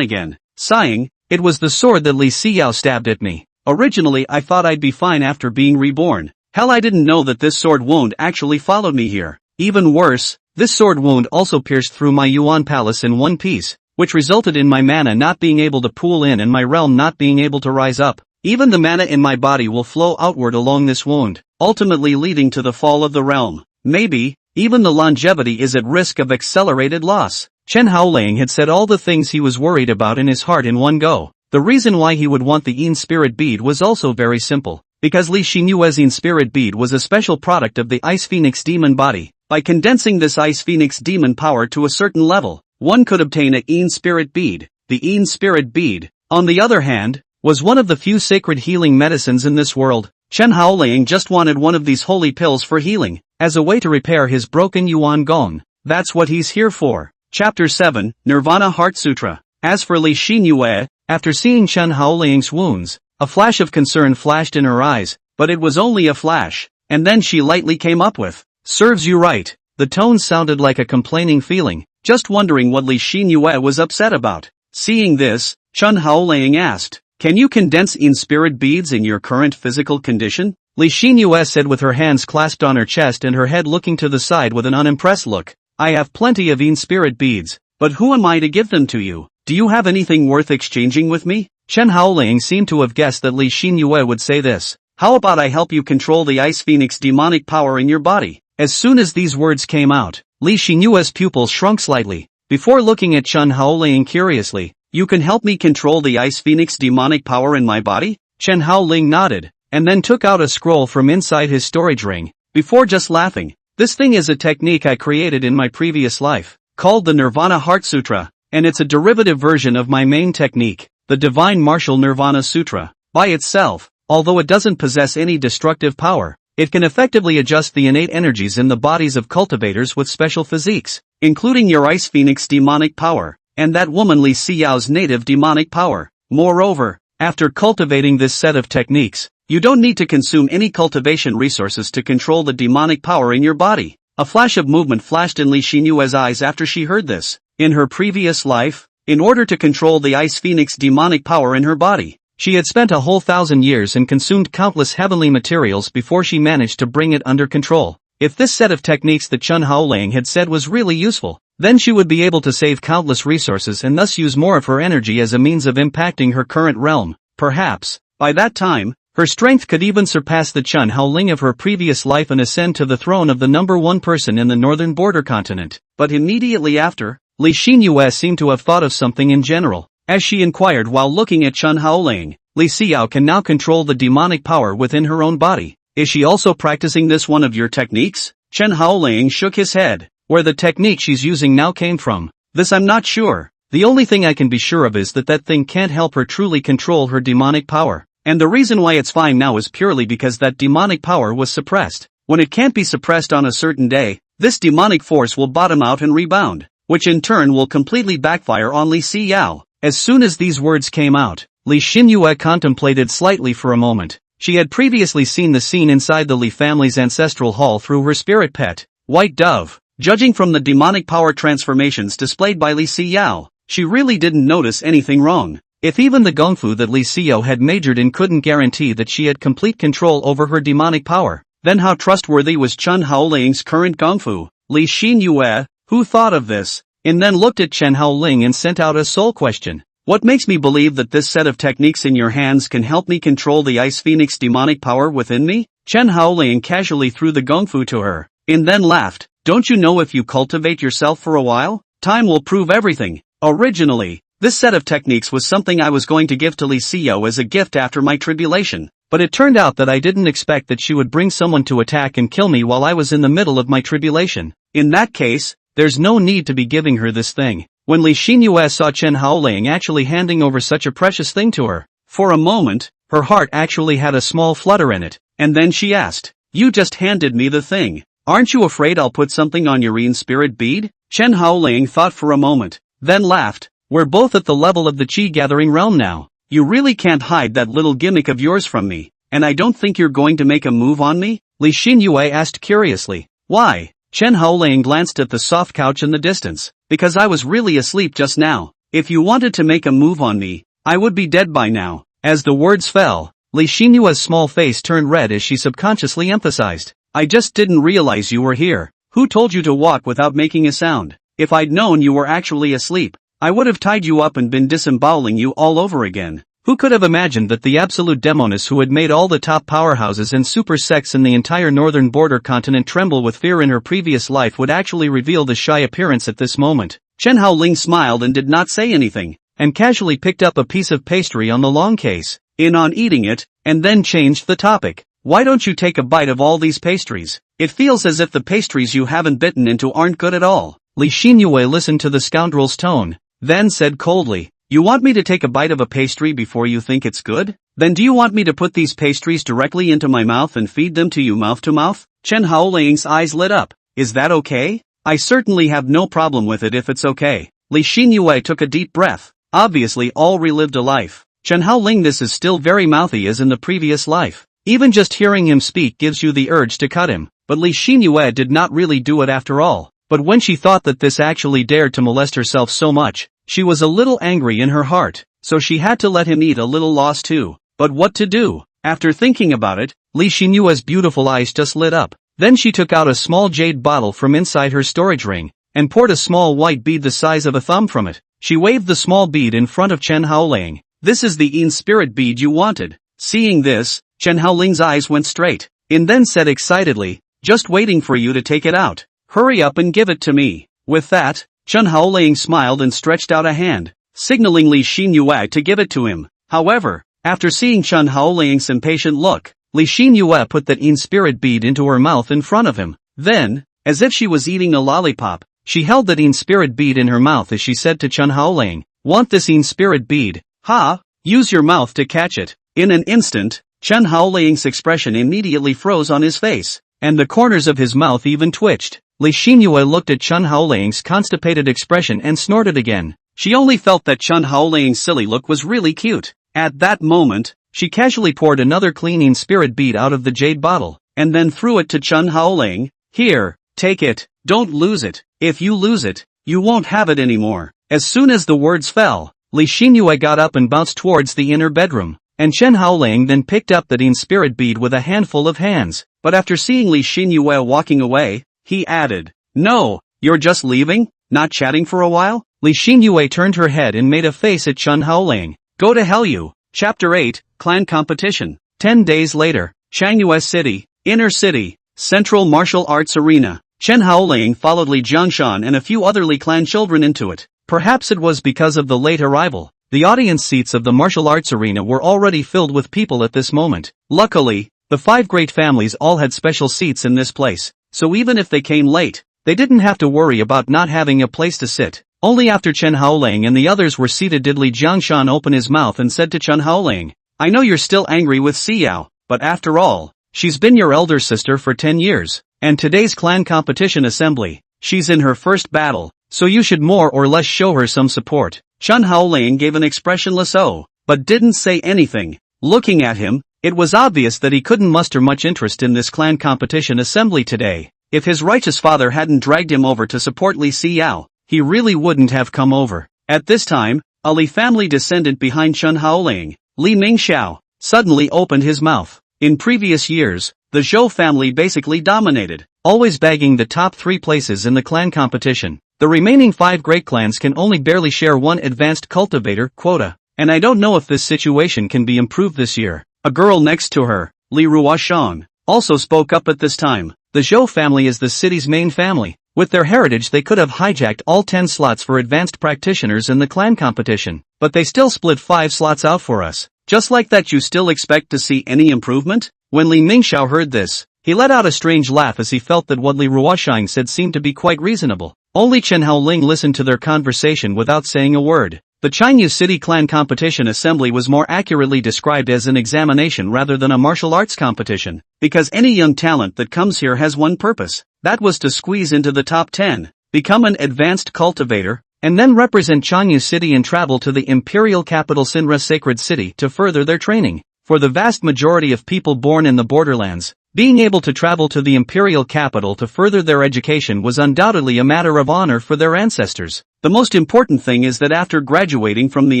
again, sighing. "It was the sword that Li Xinyue stabbed at me. Originally I thought I'd be fine after being reborn. Hell, I didn't know that this sword wound actually followed me here. Even worse, this sword wound also pierced through my Yuan palace in one piece, which resulted in my mana not being able to pool in and my realm not being able to rise up. Even the mana in my body will flow outward along this wound, ultimately leading to the fall of the realm. Maybe, even the longevity is at risk of accelerated loss." Chen Haoling had said all the things he was worried about in his heart in one go. The reason why he would want the Yin Spirit Bead was also very simple, because Li Xinyue's Yin Spirit Bead was a special product of the Ice Phoenix demon body. By condensing this Ice Phoenix demon power to a certain level, one could obtain a Yin Spirit Bead. The Yin Spirit Bead, on the other hand, was one of the few sacred healing medicines in this world. Chen Haoling just wanted one of these holy pills for healing, as a way to repair his broken Yuan Gong. That's what he's here for. Chapter 7, Nirvana Heart Sutra. As for Li Xinyue, after seeing Chen Haoling's wounds, a flash of concern flashed in her eyes, but it was only a flash, and then she lightly came up with, "Serves you right." The tone sounded like a complaining feeling, just wondering what Li Xinyue was upset about. Seeing this, Chen Haoling asked, "Can you condense Yin Spirit Beads in your current physical condition?" Li Xinyue said with her hands clasped on her chest and her head looking to the side with an unimpressed look, "I have plenty of Yin Spirit Beads, but who am I to give them to you? Do you have anything worth exchanging with me?" Chen Haoling seemed to have guessed that Li Xinyue would say this. "How about I help you control the Ice Phoenix demonic power in your body?" As soon as these words came out, Li Xinyue's pupils shrunk slightly. Before looking at Chen Haoling curiously, "You can help me control the Ice Phoenix demonic power in my body?" Chen Haoling nodded, and then took out a scroll from inside his storage ring, before just laughing. "This thing is a technique I created in my previous life, called the Nirvana Heart Sutra, and it's a derivative version of my main technique, the Divine Martial Nirvana Sutra. By itself, although it doesn't possess any destructive power, it can effectively adjust the innate energies in the bodies of cultivators with special physiques, including your Ice Phoenix demonic power, and that woman Li Xiyao's native demonic power. Moreover, after cultivating this set of techniques, you don't need to consume any cultivation resources to control the demonic power in your body." A flash of movement flashed in Li Xinyue's eyes after she heard this. In her previous life, in order to control the Ice Phoenix demonic power in her body, she had spent a whole 1,000 years and consumed countless heavenly materials before she managed to bring it under control. If this set of techniques that Chen Haoling had said was really useful, then she would be able to save countless resources and thus use more of her energy as a means of impacting her current realm. Perhaps, by that time, her strength could even surpass the Chen Haoling of her previous life and ascend to the throne of the #1 person in the northern border continent. But immediately after, Li Xinyue seemed to have thought of something in general, as she inquired while looking at Chen Haoling. "Li Xinyue can now control the demonic power within her own body. Is she also practicing this one of your techniques?" Chen Haoling shook his head. "Where the technique she's using now came from, this I'm not sure. The only thing I can be sure of is that that thing can't help her truly control her demonic power. And the reason why it's fine now is purely because that demonic power was suppressed. When it can't be suppressed on a certain day, this demonic force will bottom out and rebound, which in turn will completely backfire on Li Xinyue." As soon as these words came out, Li Xinyue contemplated slightly for a moment. She had previously seen the scene inside the Li family's ancestral hall through her spirit pet, White Dove. Judging from the demonic power transformations displayed by Li Xinyue, she really didn't notice anything wrong. If even the gongfu that Li Xinyue had majored in couldn't guarantee that she had complete control over her demonic power, then how trustworthy was Chen Haoling's current gongfu? Li Xinyue, who thought of this, and then looked at Chen Haoling and sent out a soul question. "What makes me believe that this set of techniques in your hands can help me control the Ice Phoenix demonic power within me?" Chen Haoling casually threw the gongfu to her, and then laughed. "Don't you know if you cultivate yourself for a while, time will prove everything. Originally, this set of techniques was something I was going to give to Li Xinyue as a gift after my tribulation, but it turned out that I didn't expect that she would bring someone to attack and kill me while I was in the middle of my tribulation. In that case, there's no need to be giving her this thing." When Li Xinyue saw Chen Haoling actually handing over such a precious thing to her, for a moment, her heart actually had a small flutter in it, and then she asked, "You just handed me the thing. Aren't you afraid I'll put something on your Yin Spirit Bead?" Chen Haoling thought for a moment, then laughed. "We're both at the level of the Qi-gathering realm now. You really can't hide that little gimmick of yours from me, and I don't think you're going to make a move on me?" Li Xinyue asked curiously. Why? Chen Haoling glanced at the soft couch in the distance. Because I was really asleep just now. If you wanted to make a move on me, I would be dead by now. As the words fell, Li Xinyue's small face turned red as she subconsciously emphasized. I just didn't realize you were here. Who told you to walk without making a sound? If I'd known you were actually asleep, I would have tied you up and been disemboweling you all over again. Who could have imagined that the absolute demoness who had made all the top powerhouses and super sects in the entire northern border continent tremble with fear in her previous life would actually reveal the shy appearance at this moment? Chen Haoling smiled and did not say anything, and casually picked up a piece of pastry on the long case, in on eating it, and then changed the topic. Why don't you take a bite of all these pastries? It feels as if the pastries you haven't bitten into aren't good at all. Li Xinyue listened to the scoundrel's tone, then said coldly, you want me to take a bite of a pastry before you think it's good? Then do you want me to put these pastries directly into my mouth and feed them to you mouth to mouth? Chen Haoling's eyes lit up. Is that okay? I certainly have no problem with it if it's okay. Li Xinyue took a deep breath. Obviously all relived a life. Chen Haoling, this is still very mouthy as in the previous life. Even just hearing him speak gives you the urge to cut him. But Li Xinyue did not really do it after all. But when she thought that this actually dared to molest herself so much, she was a little angry in her heart, so she had to let him eat a little lost too. But what to do? After thinking about it, Li Xinyue's beautiful eyes just lit up. Then she took out a small jade bottle from inside her storage ring, and poured a small white bead the size of a thumb from it. She waved the small bead in front of Chen Haoling. This is the Yin spirit bead you wanted. Seeing this, Chen Haoling's eyes went straight, and then said excitedly, just waiting for you to take it out. Hurry up and give it to me. With that, Chen Haoling smiled and stretched out a hand, signaling Li Xinyue to give it to him. However, after seeing Chen Haoling's impatient look, Li Xinyue put that Yin spirit bead into her mouth in front of him. Then, as if she was eating a lollipop, she held that Yin spirit bead in her mouth as she said to Chen Haoling, want this Yin spirit bead? Ha! Use your mouth to catch it. In an instant, Chen Haoling's expression immediately froze on his face, and the corners of his mouth even twitched. Li Xinyue looked at Chen Haoling's constipated expression and snorted again. She only felt that Chen Haoling's silly look was really cute. At that moment, she casually poured another cleaning spirit bead out of the jade bottle, and then threw it to Chen Haoling. Here, take it, don't lose it. If you lose it, you won't have it anymore. As soon as the words fell, Li Xinyue got up and bounced towards the inner bedroom, and Chen Haoling then picked up the Yin spirit bead with a handful of hands. But after seeing Li Xinyue walking away, he added, no, you're just leaving? Not chatting for a while? Li Xinyue turned her head and made a face at Chen Haoling. Go to hell you. Chapter 8, Clan Competition. 10 days later, Jiangshan City, Inner City, Central Martial Arts Arena. Chen Haoling followed Li Jiangshan and a few other Li clan children into it. Perhaps it was because of the late arrival. The audience seats of the martial arts arena were already filled with people at this moment. Luckily, the 5 great families all had special seats in this place, so even if they came late, they didn't have to worry about not having a place to sit. Only after Chen Haoling and the others were seated did Li Jiangshan open his mouth and said to Chen Haoling, I know you're still angry with Xiao, but after all, she's been your elder sister for 10 years, and today's clan competition assembly, she's in her first battle, so you should more or less show her some support. Chen Haoling gave an expressionless "oh," but didn't say anything. Looking at him, it was obvious that he couldn't muster much interest in this clan competition assembly today. If his righteous father hadn't dragged him over to support Li Xiao, he really wouldn't have come over. At this time, a Li family descendant behind Chen Haoling, Li Mingxiao, suddenly opened his mouth. In previous years, the Zhou family basically dominated, always bagging the top 3 places in the clan competition. The remaining 5 great clans can only barely share one advanced cultivator quota, and I don't know if this situation can be improved this year. A girl next to her, Li Ruyan, also spoke up at this time. The Zhou family is the city's main family. With their heritage they could have hijacked all 10 slots for advanced practitioners in the clan competition, but they still split 5 slots out for us. Just like that, you still expect to see any improvement? When Li Mingxiao heard this, he let out a strange laugh as he felt that what Li Ruyan said seemed to be quite reasonable. Only Chen Haoling listened to their conversation without saying a word. The Jiangshan City Clan Competition Assembly was more accurately described as an examination rather than a martial arts competition, because any young talent that comes here has one purpose. That was to squeeze into the top 10, become an advanced cultivator, and then represent Jiangshan City and travel to the imperial capital Sinra's sacred city to further their training. For the vast majority of people born in the borderlands, Being able to travel to the imperial capital to further their education was undoubtedly a matter of honor for their ancestors. The most important thing is that after graduating from the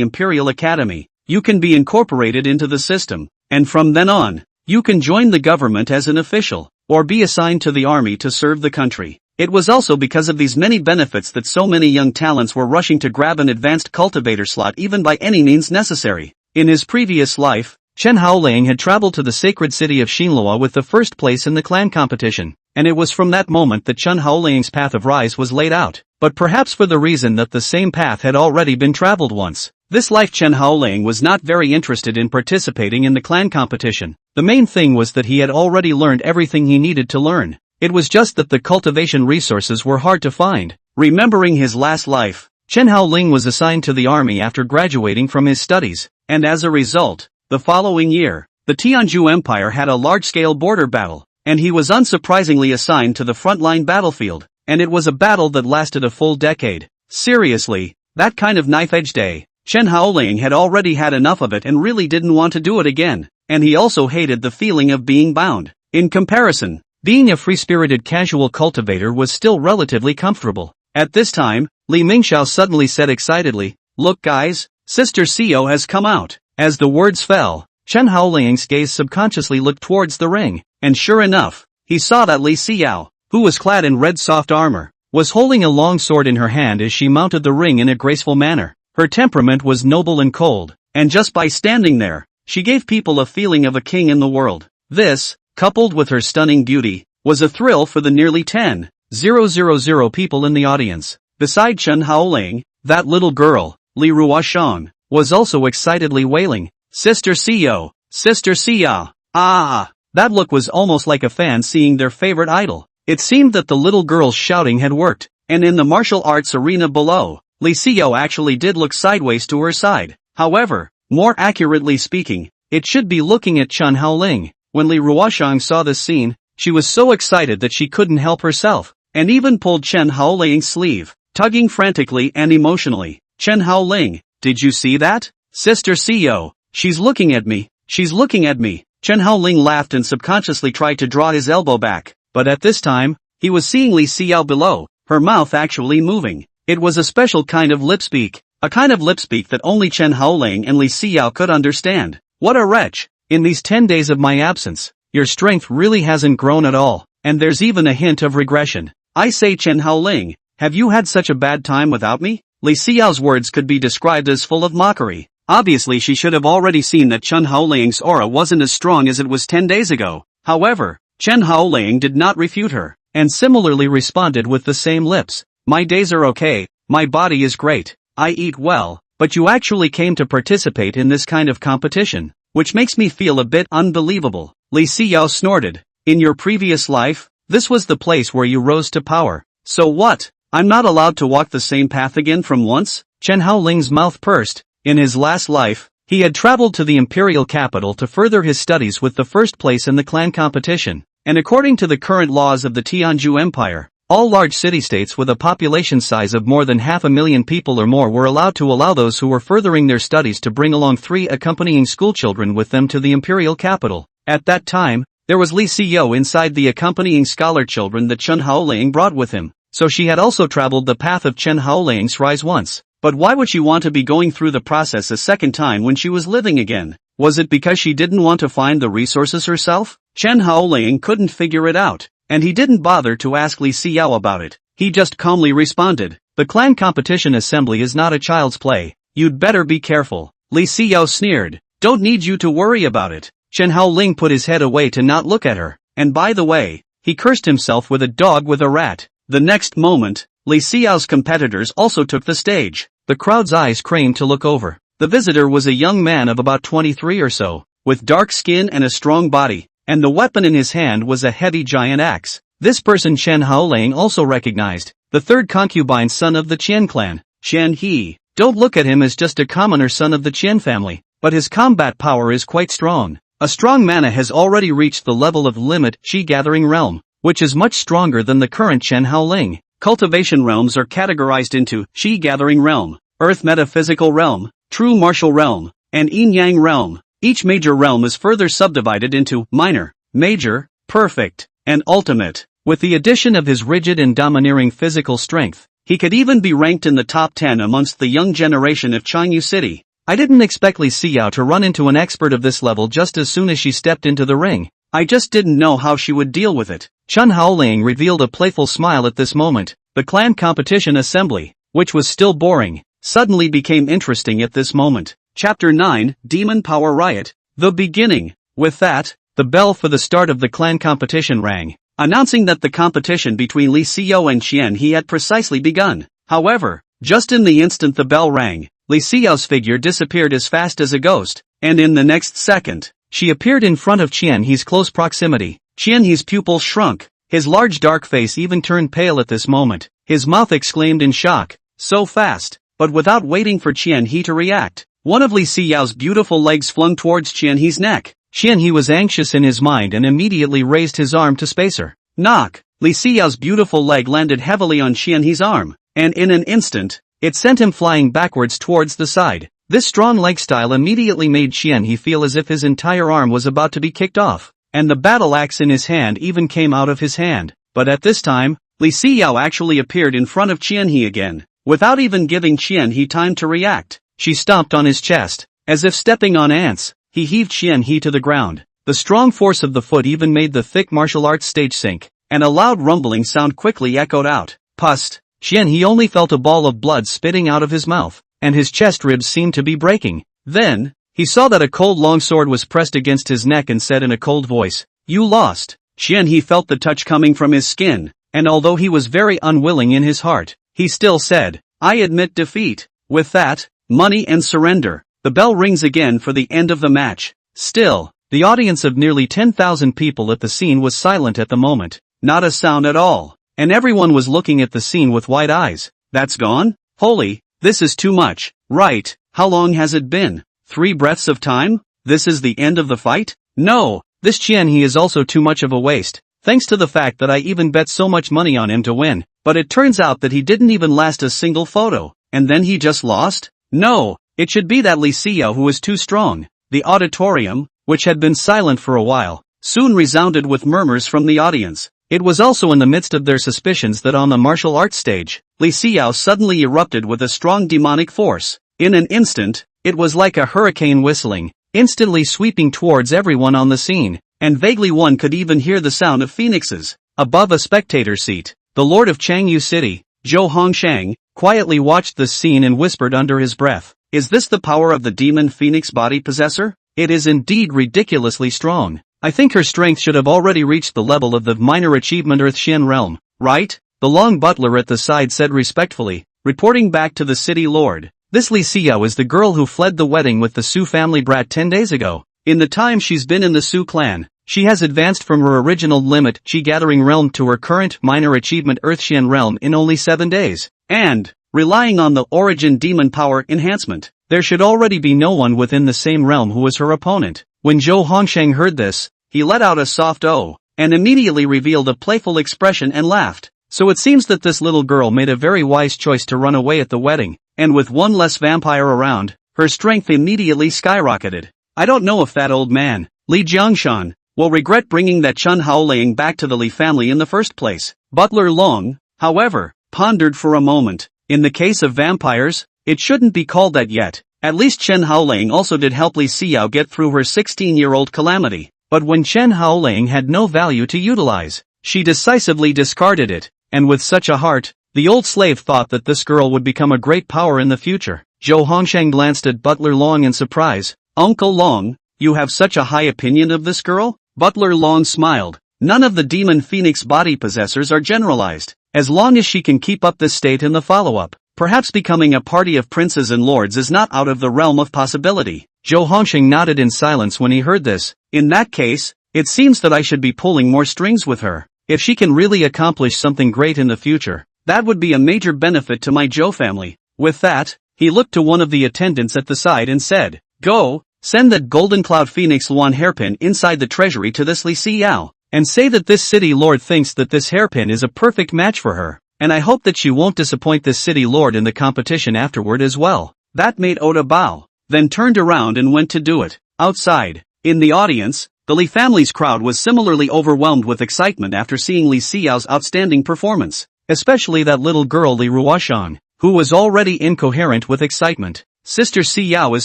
Imperial Academy, you can be incorporated into the system, and from then on, you can join the government as an official, or be assigned to the army to serve the country. It was also because of these many benefits that so many young talents were rushing to grab an advanced cultivator slot even by any means necessary. In his previous life, Chen Haoling had traveled to the sacred city of Xinlua with the first place in the clan competition, and it was from that moment that Chen Haoling's path of rise was laid out, but perhaps for the reason that the same path had already been traveled once. This life Chen Haoling was not very interested in participating in the clan competition. The main thing was that he had already learned everything he needed to learn. It was just that the cultivation resources were hard to find. Remembering his last life, Chen Haoling was assigned to the army after graduating from his studies, and as a result, the following year, the Tianzhu Empire had a large-scale border battle, and he was unsurprisingly assigned to the frontline battlefield, and it was a battle that lasted a full decade. Seriously, that kind of knife-edge day, Chen Haoling had already had enough of it and really didn't want to do it again, and he also hated the feeling of being bound. In comparison, being a free-spirited casual cultivator was still relatively comfortable. At this time, Li Mingxiao suddenly said excitedly, "Look guys, Sister Xiao has come out." As the words fell, Chen Haoling's gaze subconsciously looked towards the ring, and sure enough, he saw that Li Xinyue, who was clad in red soft armor, was holding a long sword in her hand as she mounted the ring in a graceful manner. Her temperament was noble and cold, and just by standing there, she gave people a feeling of a king in the world. This, coupled with her stunning beauty, was a thrill for the nearly 10,000 people in the audience. Beside Chen Haoling, that little girl, Li Ruyan, was also excitedly wailing, "Sister Xiao, Sister Xiao." Ah! That look was almost like a fan seeing their favorite idol. It seemed that the little girl's shouting had worked, and in the martial arts arena below, Li Xinyue actually did look sideways to her side. However, more accurately speaking, it should be looking at Chen Haoling. When Li Ruyan saw this scene, she was so excited that she couldn't help herself, and even pulled Chen Haoling's sleeve, tugging frantically and emotionally. "Chen Haoling, did you see that? Sister Xiao, she's looking at me, she's looking at me." Chen Haoling laughed and subconsciously tried to draw his elbow back, but at this time, he was seeing Li Xinyue below, her mouth actually moving. It was a special kind of lip-speak, a kind of lip-speak that only Chen Haoling and Li Xinyue could understand. "What a wretch! In these 10 days of my absence, your strength really hasn't grown at all, and there's even a hint of regression. I say Chen Haoling, have you had such a bad time without me?" Li Xinyue's words could be described as full of mockery. Obviously she should have already seen that Chen Haoling's aura wasn't as strong as it was 10 days ago. However, Chen Haoling did not refute her, and similarly responded with the same lips. "My days are okay, my body is great, I eat well, but you actually came to participate in this kind of competition, which makes me feel a bit unbelievable." Li Xinyue snorted. "In your previous life, this was the place where you rose to power. So what? I'm not allowed to walk the same path again from once?" Chen Haoling's mouth pursed. In his last life, he had traveled to the imperial capital to further his studies with the first place in the clan competition, and according to the current laws of the Tianzhu Empire, all large city-states with a population size of more than 500,000 people or more were allowed to allow those who were furthering their studies to bring along 3 accompanying schoolchildren with them to the imperial capital. At that time, there was Li Xinyue inside the accompanying scholar children that Chen Haoling brought with him, so she had also traveled the path of Chen Haoling's rise once. But why would she want to be going through the process a second time when she was living again? Was it because she didn't want to find the resources herself? Chen Haoling couldn't figure it out, and he didn't bother to ask Li Xinyue about it. He just calmly responded, "The clan competition assembly is not a child's play. You'd better be careful." Li Xinyue sneered, "Don't need you to worry about it." Chen Haoling put his head away to not look at her, and by the way, he cursed himself with a dog with a rat. The next moment, Li Xinyue's competitors also took the stage. The crowd's eyes craned to look over. The visitor was a young man of about 23 or so, with dark skin and a strong body, and the weapon in his hand was a heavy giant axe. This person Chen Haoling also recognized, the third concubine's son of the Qian clan, Chen He. Don't look at him as just a commoner son of the Qian family, but his combat power is quite strong. A strong mana has already reached the level of limit Qi Gathering Realm, which is much stronger than the current Chen Haoling. Cultivation realms are categorized into Qi Gathering Realm, Earth Metaphysical Realm, True Martial Realm, and Yin Yang Realm. Each major realm is further subdivided into Minor, Major, perfect, and ultimate. With the addition of his rigid and domineering physical strength, he could even be ranked in the top 10 amongst the young generation of Yongan City. I didn't expect Li Xinyue to run into an expert of this level just as soon as she stepped into the ring. I just didn't know how she would deal with it. Chen Haoling revealed a playful smile at this moment. The clan competition assembly, which was still boring, suddenly became interesting at this moment. Chapter 9, Demon Power Riot. The beginning. With that, the bell for the start of the clan competition rang, announcing that the competition between Li Xinyue and Chen He had precisely begun. However, just in the instant the bell rang, Li Xinyue's figure disappeared as fast as a ghost, and in the next second, she appeared in front of Chen He's close proximity. Chen He's pupils shrunk, his large dark face even turned pale at this moment. His mouth exclaimed in shock, so fast, but without waiting for Chen He to react, one of Li Xinyue's beautiful legs flung towards Chen He's neck. Chen He was anxious in his mind and immediately raised his arm to space her. Knock! Li Xinyue's beautiful leg landed heavily on Chen He's arm, and in an instant, it sent him flying backwards towards the side. This strong leg style immediately made Chen He feel as if his entire arm was about to be kicked off, and the battle axe in his hand even came out of his hand. But at this time, Li Xinyue actually appeared in front of Chen He again. Without even giving Chen He time to react, she stomped on his chest, as if stepping on ants. He heaved Chen He to the ground. The strong force of the foot even made the thick martial arts stage sink, and a loud rumbling sound quickly echoed out. Pust! Chen He only felt a ball of blood spitting out of his mouth, and his chest ribs seemed to be breaking. Then, he saw that a cold long sword was pressed against his neck and said in a cold voice, "You lost." Chen He felt the touch coming from his skin, and although he was very unwilling in his heart, he still said, "I admit defeat." With that, money and surrender. The bell rings again for the end of the match. Still, the audience of nearly 10,000 people at the scene was silent at the moment. Not a sound at all. And everyone was looking at the scene with wide eyes. That's gone? Holy, this is too much. Right, how long has it been? 3 breaths of time? This is the end of the fight? No, this Chen He is also too much of a waste. Thanks to the fact that I even bet so much money on him to win. But it turns out that he didn't even last a single photo. And then he just lost? No. It should be that Li Xinyue who was too strong. The auditorium, which had been silent for a while, soon resounded with murmurs from the audience. It was also in the midst of their suspicions that on the martial arts stage, Li Xinyue suddenly erupted with a strong demonic force. In an instant, it was like a hurricane whistling, instantly sweeping towards everyone on the scene, and vaguely one could even hear the sound of phoenixes. Above a spectator seat, the lord of Yongan City, Zhou Hongshang, quietly watched the scene and whispered under his breath, "Is this the power of the demon phoenix body possessor? It is indeed ridiculously strong. I think her strength should have already reached the level of the minor achievement Earth-Shen realm, right?" The long butler at the side said respectfully, reporting back to the city lord. "This Li Xinyue is the girl who fled the wedding with the Su family brat 10 days ago. In the time she's been in the Su clan, she has advanced from her original limit Chi gathering realm to her current minor achievement Earth-Shen realm in only 7 days. And, relying on the origin demon power enhancement, there should already be no one within the same realm who was her opponent." When Zhou Hongshang heard this, he let out a soft "oh," and immediately revealed a playful expression and laughed. So it seems that this little girl made a very wise choice to run away at the wedding, and with one less vampire around, her strength immediately skyrocketed. I don't know if that old man, Li Jiangshan, will regret bringing that Chen Haoling back to the Li family in the first place. Butler Long, however, pondered for a moment. In the case of vampires, it shouldn't be called that yet. At least Chen Haoling also did help Li Xinyue get through her 16-year-old calamity. But when Chen Haoling had no value to utilize, she decisively discarded it, and with such a heart, the old slave thought that this girl would become a great power in the future. Zhou Hongshang glanced at Butler Long in surprise. "Uncle Long, you have such a high opinion of this girl?" Butler Long smiled. "None of the demon phoenix body possessors are generalized. As long as she can keep up this state in the follow-up, perhaps becoming a party of princes and lords is not out of the realm of possibility." Zhou Hongshang nodded in silence when he heard this. "In that case, it seems that I should be pulling more strings with her. If she can really accomplish something great in the future, that would be a major benefit to my Zhou family." With that, he looked to one of the attendants at the side and said, "Go, send that golden cloud phoenix Luan hairpin inside the treasury to this Li Xinyue, and say that this city lord thinks that this hairpin is a perfect match for her, and I hope that she won't disappoint this city lord in the competition afterward as well." That made Oda bow, then turned around and went to do it. Outside, in the audience, The Li family's crowd was similarly overwhelmed with excitement after seeing Li Xiao's outstanding performance, especially that little girl Li Ruyan, who was already incoherent with excitement. Sister Xiao is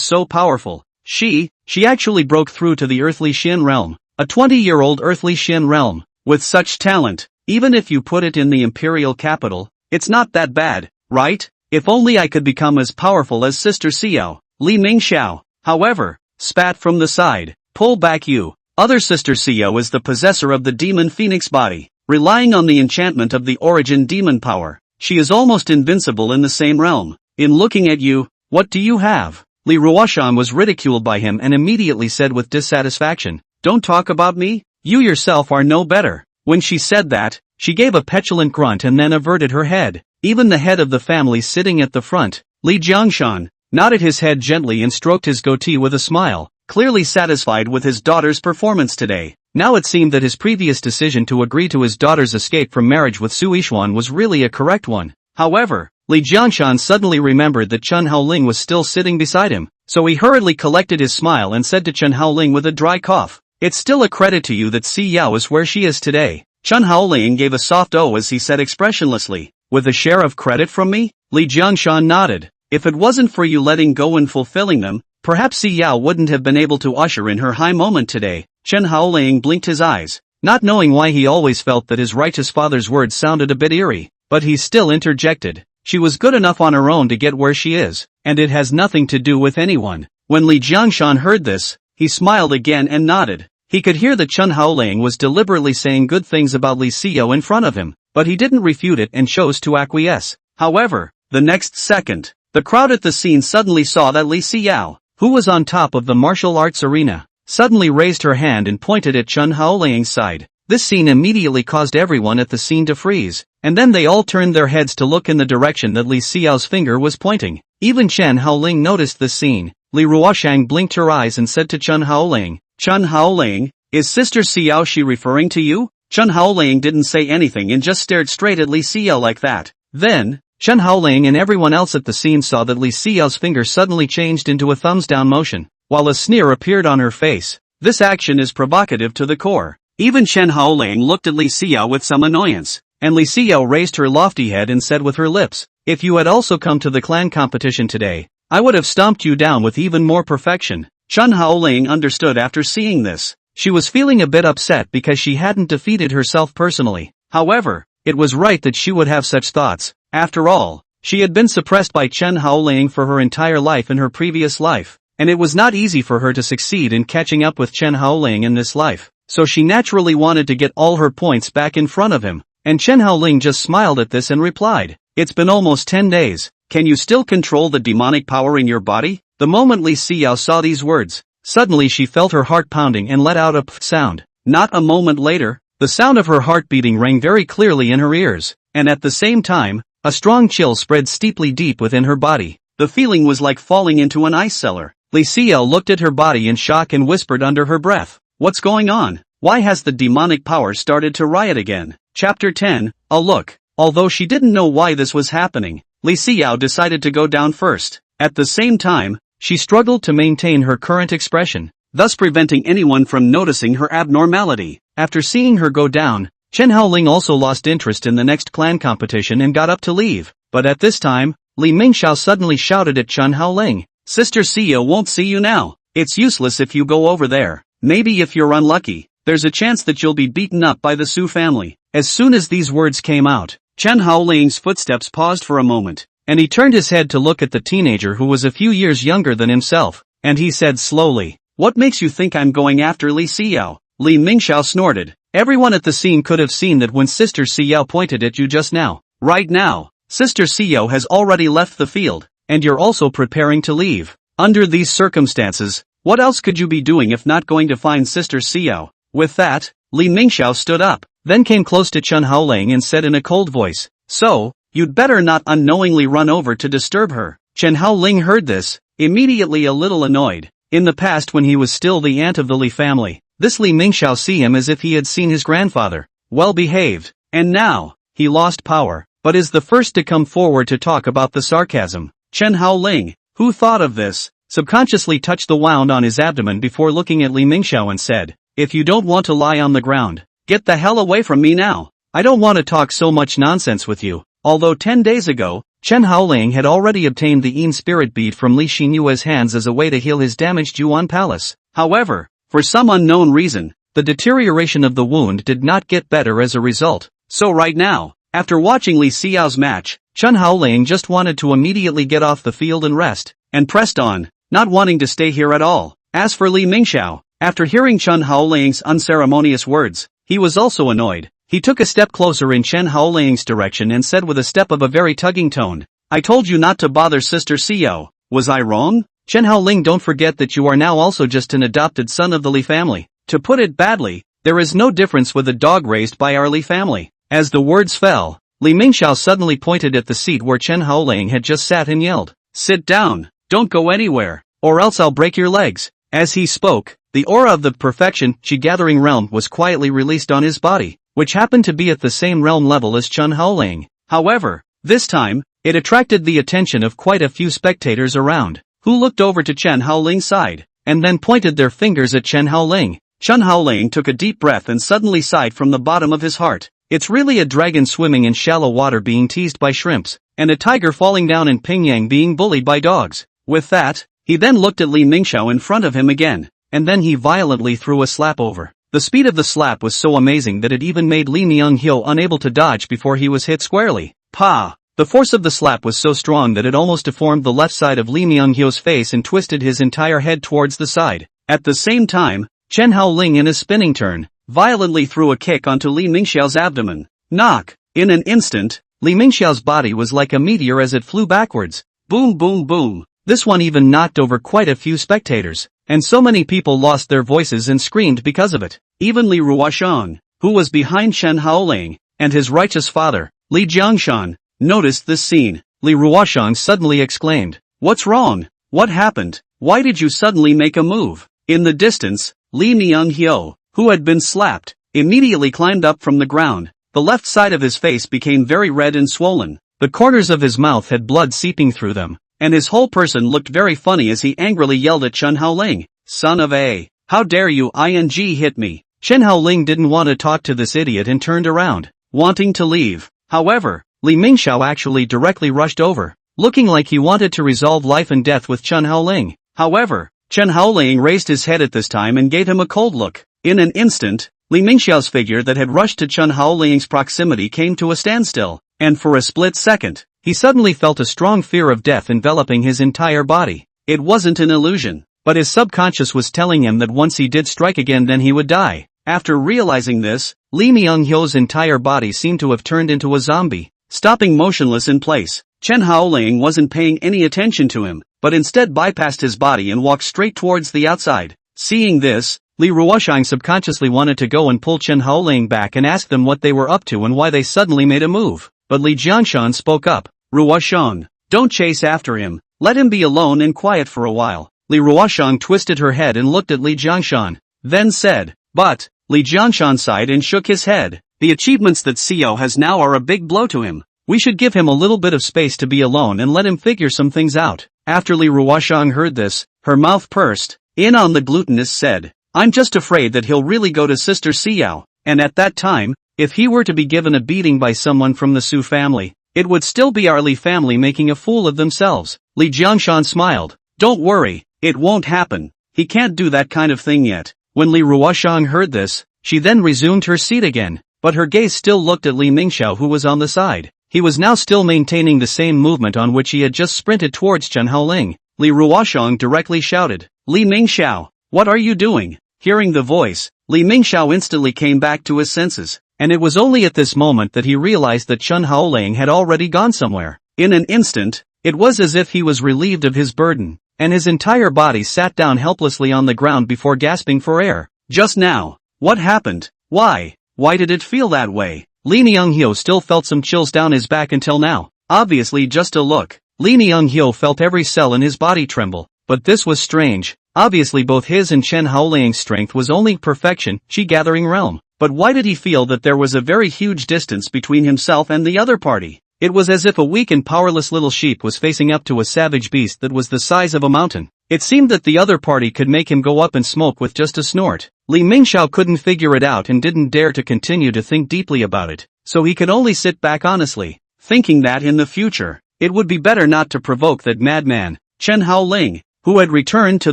so powerful. She actually broke through to the earthly Xin realm, a 20-year-old earthly Xin realm, with such talent. Even if you put it in the imperial capital, it's not that bad, right? If only I could become as powerful as Sister Xiao. Li Mingxiao, however, spat from the side. Pull back you. Other Sister Xiao is the possessor of the demon phoenix body, relying on the enchantment of the origin demon power. She is almost invincible in the same realm. In looking at you, what do you have? Li Ruyan was ridiculed by him and immediately said with dissatisfaction, "Don't talk about me? You yourself are no better." When she said that, she gave a petulant grunt and then averted her head. Even the head of the family sitting at the front, Li Jiangshan, nodded his head gently and stroked his goatee with a smile, clearly satisfied with his daughter's performance today. Now it seemed that his previous decision to agree to his daughter's escape from marriage with Su Yixuan was really a correct one. However, Li Jiangshan suddenly remembered that Chen Haoling was still sitting beside him, so he hurriedly collected his smile and said to Chen Haoling with a dry cough, "It's still a credit to you that Xiao is where she is today." Chen Haoling gave a soft "oh" as he said expressionlessly, "With a share of credit from me?" Li Jiangshan nodded. "If it wasn't for you letting go and fulfilling them, perhaps Xiao wouldn't have been able to usher in her high moment today." Chen Haoling blinked his eyes, not knowing why he always felt that his righteous father's words sounded a bit eerie, but he still interjected, "She was good enough on her own to get where she is, and it has nothing to do with anyone." When Li Jiangshan heard this, he smiled again and nodded. He could hear that Chen Haoling was deliberately saying good things about Li Xiao in front of him, but he didn't refute it and chose to acquiesce. However, the next second, the crowd at the scene suddenly saw that Li Xiao, who was on top of the martial arts arena, suddenly raised her hand and pointed at Chen Haoling's side. This scene immediately caused everyone at the scene to freeze, and then they all turned their heads to look in the direction that Li Xiao's finger was pointing. Even Chen Haoling noticed this scene. Li Ruyan blinked her eyes and said to Chen Haoling, "Chen Haoling, is Sister Xiao she referring to you?" Chen Haoling didn't say anything and just stared straight at Li Xiao like that. Then, Chen Haoling and everyone else at the scene saw that Li Xiao's finger suddenly changed into a thumbs down motion, while a sneer appeared on her face. This action is provocative to the core. Even Chen Haoling looked at Li Xiao with some annoyance, and Li Xiao raised her lofty head and said with her lips, "If you had also come to the clan competition today, I would have stomped you down with even more perfection." Chen Haoling understood after seeing this. She was feeling a bit upset because she hadn't defeated herself personally. However, it was right that she would have such thoughts. After all, she had been suppressed by Chen Haoling for her entire life in her previous life, and it was not easy for her to succeed in catching up with Chen Haoling in this life, so she naturally wanted to get all her points back in front of him. And Chen Haoling just smiled at this and replied, "It's been almost 10 days. Can you still control the demonic power in your body?" The moment Li Xiao saw these words, suddenly she felt her heart pounding and let out a pff sound. Not a moment later, the sound of her heart beating rang very clearly in her ears, and at the same time, a strong chill spread steeply deep within her body. The feeling was like falling into an ice cellar. Li Xiao looked at her body in shock and whispered under her breath, "What's going on? Why has the demonic power started to riot again?" Chapter 10, A Look. Although she didn't know why this was happening, Li Xiao decided to go down first. At the same time, she struggled to maintain her current expression, thus preventing anyone from noticing her abnormality. After seeing her go down, Chen Haoling also lost interest in the next clan competition and got up to leave. But at this time, Li Mingxiao suddenly shouted at Chen Haoling, "Sister Xiao won't see you now. It's useless if you go over there. Maybe if you're unlucky, there's a chance that you'll be beaten up by the Su family." As soon as these words came out, Chen Haoling's footsteps paused for a moment, and he turned his head to look at the teenager who was a few years younger than himself, and he said slowly, "What makes you think I'm going after Li Xiao?" Li Mingxiao snorted. Everyone at the scene could have seen that when Sister Xiao pointed at you just now. Right now, Sister Xiao has already left the field, and you're also preparing to leave. Under these circumstances, what else could you be doing if not going to find Sister Xiao? With that, Li Mingxiao stood up, then came close to Chen Haoling and said in a cold voice, "So, you'd better not unknowingly run over to disturb her." Chen Haoling heard this, immediately a little annoyed. In the past when he was still the aunt of the Li family, this Li Mingxiao see him as if he had seen his grandfather, well behaved, and now, he lost power, but is the first to come forward to talk about the sarcasm. Chen Haoling, who thought of this, subconsciously touched the wound on his abdomen before looking at Li Mingxiao and said, if you don't want to lie on the ground, get the hell away from me now. I don't want to talk so much nonsense with you. Although 10 days ago, Chen Haoling had already obtained the Yin Spirit Bead from Li Xinyue's hands as a way to heal his damaged Yuan Palace. However, for some unknown reason, the deterioration of the wound did not get better as a result. So right now, after watching Li Xiao's match, Chen Haoling just wanted to immediately get off the field and rest, and pressed on, not wanting to stay here at all. As for Li Mingxiao, after hearing Chen Haoling's unceremonious words, he was also annoyed. He took a step closer in Chen Haoling's direction and said with a step of a very tugging tone, I told you not to bother Sister Xiao, was I wrong? Chen Haoling, don't forget that you are now also just an adopted son of the Li family. To put it badly, there is no difference with a dog raised by our Li family. As the words fell, Li Mingxiao suddenly pointed at the seat where Chen Haoling had just sat and yelled, sit down, don't go anywhere, or else I'll break your legs. As he spoke, the aura of the perfection Qi gathering realm was quietly released on his body, which happened to be at the same realm level as Chen Haoling. However, this time, it attracted the attention of quite a few spectators around, who looked over to Chen Haoling's side, and then pointed their fingers at Chen Haoling. Chen Haoling took a deep breath and suddenly sighed from the bottom of his heart. It's really a dragon swimming in shallow water being teased by shrimps, and a tiger falling down in Pingyang being bullied by dogs. With that, he then looked at Li Mingxiao in front of him again, and then he violently threw a slap over. The speed of the slap was so amazing that it even made Li Xinyue unable to dodge before he was hit squarely. Pa! The force of the slap was so strong that it almost deformed the left side of Li Xinyue's face and twisted his entire head towards the side. At the same time, Chen Haoling in a spinning turn, violently threw a kick onto Li Mingxiao's abdomen. Knock! In an instant, Li Mingxiao's body was like a meteor as it flew backwards. Boom boom boom. This one even knocked over quite a few spectators, and so many people lost their voices and screamed because of it. Even Li Ruyan, who was behind Chen Haoling, and his righteous father, Li Jiangshan, noticed this scene. Li Ruyan suddenly exclaimed, what's wrong? What happened? Why did you suddenly make a move? In the distance, Li Xinyue, who had been slapped, immediately climbed up from the ground. The left side of his face became very red and swollen. The corners of his mouth had blood seeping through them, and his whole person looked very funny as he angrily yelled at Chen Haoling, son of a, how dare you hit me. Chen Haoling didn't want to talk to this idiot and turned around, wanting to leave. However, Li Mingxiao actually directly rushed over, looking like he wanted to resolve life and death with Chen Haoling. However, Chen Haoling raised his head at this time and gave him a cold look. In an instant, Li Mingxiao's figure that had rushed to Chen Haoling's proximity came to a standstill, and for a split second, he suddenly felt a strong fear of death enveloping his entire body. It wasn't an illusion, but his subconscious was telling him that once he did strike again then he would die. After realizing this, Li Xinyue's entire body seemed to have turned into a zombie, stopping motionless in place. Chen Haoling wasn't paying any attention to him, but instead bypassed his body and walked straight towards the outside. Seeing this, Li Ruyan subconsciously wanted to go and pull Chen Haoling back and ask them what they were up to and why they suddenly made a move. But Li Jiangshan spoke up. Ruyan, don't chase after him, let him be alone and quiet for a while. Li Ruyan twisted her head and looked at Li Jiangshan, then said, but, Li Jiangshan sighed and shook his head. The achievements that Xiao has now are a big blow to him. We should give him a little bit of space to be alone and let him figure some things out. After Li Ruyan heard this, her mouth pursed. In on the glutinous said, I'm just afraid that he'll really go to Sister Xiao, and at that time, if he were to be given a beating by someone from the Su family, it would still be our Li family making a fool of themselves. Li Jiangshan smiled. Don't worry, it won't happen. He can't do that kind of thing yet. When Li Ruyan heard this, she then resumed her seat again, but her gaze still looked at Li Mingxiao who was on the side. He was now still maintaining the same movement on which he had just sprinted towards Chen Haoling. Li Ruyan directly shouted, Li Mingxiao, what are you doing? Hearing the voice, Li Mingxiao instantly came back to his senses, and it was only at this moment that he realized that Chen Haoling had already gone somewhere. In an instant, it was as if he was relieved of his burden, and his entire body sat down helplessly on the ground before gasping for air. Just now, what happened? Why did it feel that way? Li Xinyue still felt some chills down his back until now. Obviously just a look. Li Xinyue felt every cell in his body tremble, but this was strange. Obviously both his and Chen Haoling's strength was only perfection, Qi gathering realm. But why did he feel that there was a very huge distance between himself and the other party? It was as if a weak and powerless little sheep was facing up to a savage beast that was the size of a mountain. It seemed that the other party could make him go up in smoke with just a snort. Li Mingxiao couldn't figure it out and didn't dare to continue to think deeply about it, so he could only sit back honestly, thinking that in the future, it would be better not to provoke that madman. Chen Haoling, who had returned to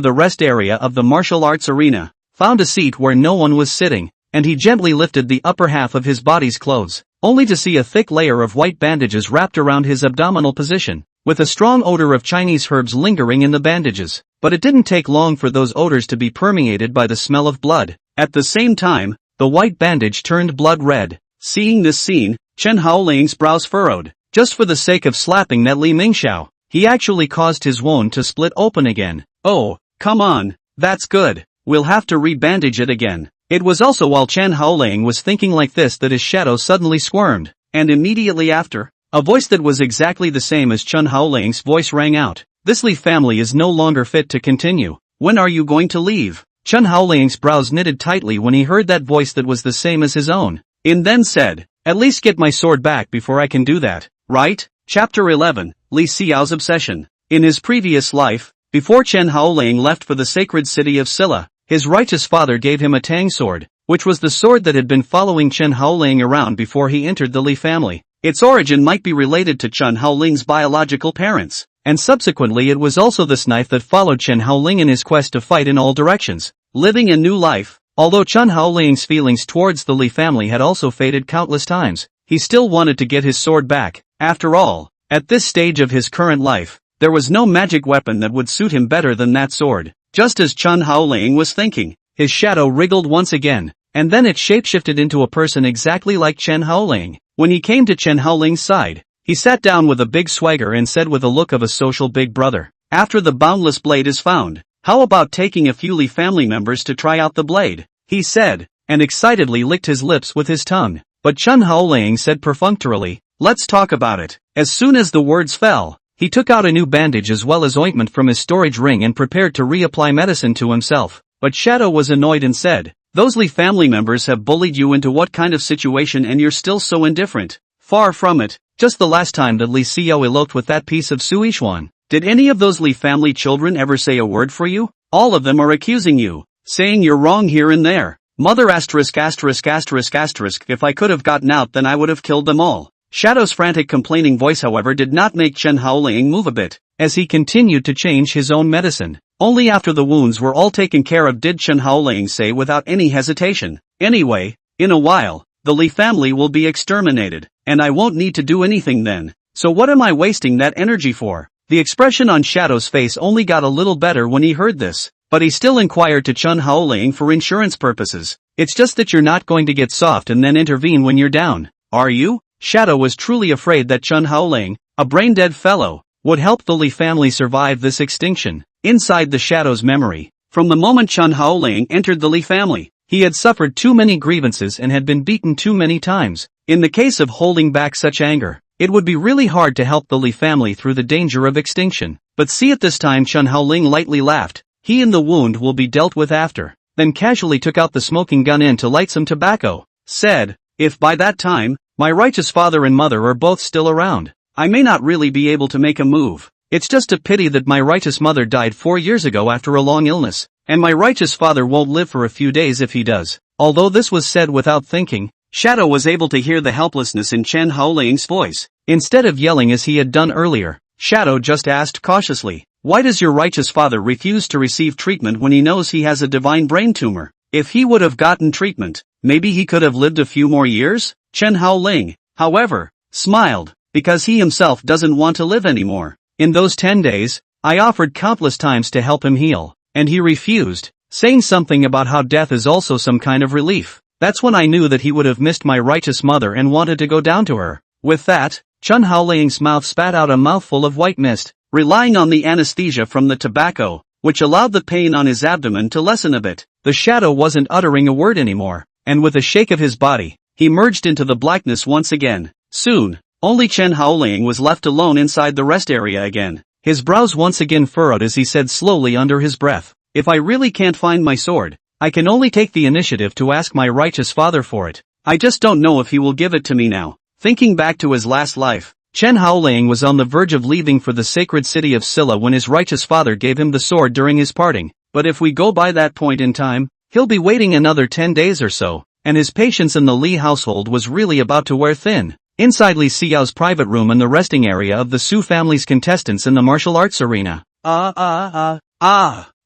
the rest area of the martial arts arena, found a seat where no one was sitting, and he gently lifted the upper half of his body's clothes, only to see a thick layer of white bandages wrapped around his abdominal position, with a strong odor of Chinese herbs lingering in the bandages. But it didn't take long for those odors to be permeated by the smell of blood. At the same time, the white bandage turned blood red. Seeing this scene, Chen Haoling's brows furrowed. Just for the sake of slapping that Li Mingxiao, he actually caused his wound to split open again. Oh, come on, that's good. We'll have to re-bandage it again. It was also while Chen Haoling was thinking like this that his shadow suddenly squirmed, and immediately after, a voice that was exactly the same as Chen Haoling's voice rang out. This Li family is no longer fit to continue. When are you going to leave? Chen Haoling's brows knitted tightly when he heard that voice that was the same as his own. In then said, at least get my sword back before I can do that, right? Chapter 11, Li Xiao's Obsession. In his previous life, before Chen Haoling left for the sacred city of Silla, his righteous father gave him a tang sword, which was the sword that had been following Chen Haoling around before he entered the Li family. Its origin might be related to Chen Haoling's biological parents, and subsequently it was also this knife that followed Chen Haoling in his quest to fight in all directions, living a new life. Although Chen Haoling's feelings towards the Li family had also faded countless times, he still wanted to get his sword back. After all, at this stage of his current life, there was no magic weapon that would suit him better than that sword. Just as Chen Haoling was thinking, his shadow wriggled once again, and then it shapeshifted into a person exactly like Chen Haoling. When he came to Chen Haoling's side, he sat down with a big swagger and said with a look of a social big brother, after the boundless blade is found, how about taking a few Li family members to try out the blade? He said, and excitedly licked his lips with his tongue. But Chen Haoling said perfunctorily, let's talk about it. As soon as the words fell, he took out a new bandage as well as ointment from his storage ring and prepared to reapply medicine to himself. But Shadow was annoyed and said, those Li family members have bullied you into what kind of situation and you're still so indifferent? Far from it. Just the last time that Li Xiao eloped with that piece of Suishuan, did any of those Li family children ever say a word for you? All of them are accusing you, saying you're wrong here and there. Mother asterisk. If I could have gotten out then I would have killed them all. Shadow's frantic complaining voice however did not make Chen Haoling move a bit, as he continued to change his own medicine. Only after the wounds were all taken care of did Chen Haoling say without any hesitation, anyway, in a while, the Li family will be exterminated, and I won't need to do anything then, so what am I wasting that energy for? The expression on Shadow's face only got a little better when he heard this, but he still inquired to Chen Haoling for insurance purposes. It's just that you're not going to get soft and then intervene when you're down, are you? Shadow was truly afraid that Chen Haoling, a brain-dead fellow, would help the Li family survive this extinction. Inside the Shadow's memory, from the moment Chen Haoling entered the Li family, he had suffered too many grievances and had been beaten too many times. In the case of holding back such anger, it would be really hard to help the Li family through the danger of extinction. But see, at this time Chen Haoling lightly laughed. He and the wound will be dealt with after. Then casually took out the smoking gun in to light some tobacco. Said, if by that time, my righteous father and mother are both still around, I may not really be able to make a move. It's just a pity that my righteous mother died 4 years ago after a long illness, and my righteous father won't live for a few days if he does. Although this was said without thinking, Shadow was able to hear the helplessness in Chen Haoling's voice. Instead of yelling as he had done earlier, Shadow just asked cautiously, why does your righteous father refuse to receive treatment when he knows he has a divine brain tumor? If he would have gotten treatment, maybe he could have lived a few more years? Chen Haoling, however, smiled, because he himself doesn't want to live anymore. In those 10 days, I offered countless times to help him heal, and he refused, saying something about how death is also some kind of relief. That's when I knew that he would have missed my righteous mother and wanted to go down to her. With that, Chen Haoling's mouth spat out a mouthful of white mist, relying on the anesthesia from the tobacco, which allowed the pain on his abdomen to lessen a bit. The Shadow wasn't uttering a word anymore, and with a shake of his body, he merged into the blackness once again. Soon, only Chen Haoling was left alone inside the rest area again. His brows once again furrowed as he said slowly under his breath, if I really can't find my sword, I can only take the initiative to ask my righteous father for it. I just don't know if he will give it to me now. Thinking back to his last life, Chen Haoling was on the verge of leaving for the sacred city of Silla when his righteous father gave him the sword during his parting, but if we go by that point in time, he'll be waiting another 10 days or so, and his patience in the Li household was really about to wear thin. Inside Li Xiao's private room and the resting area of the Su family's contestants in the martial arts arena.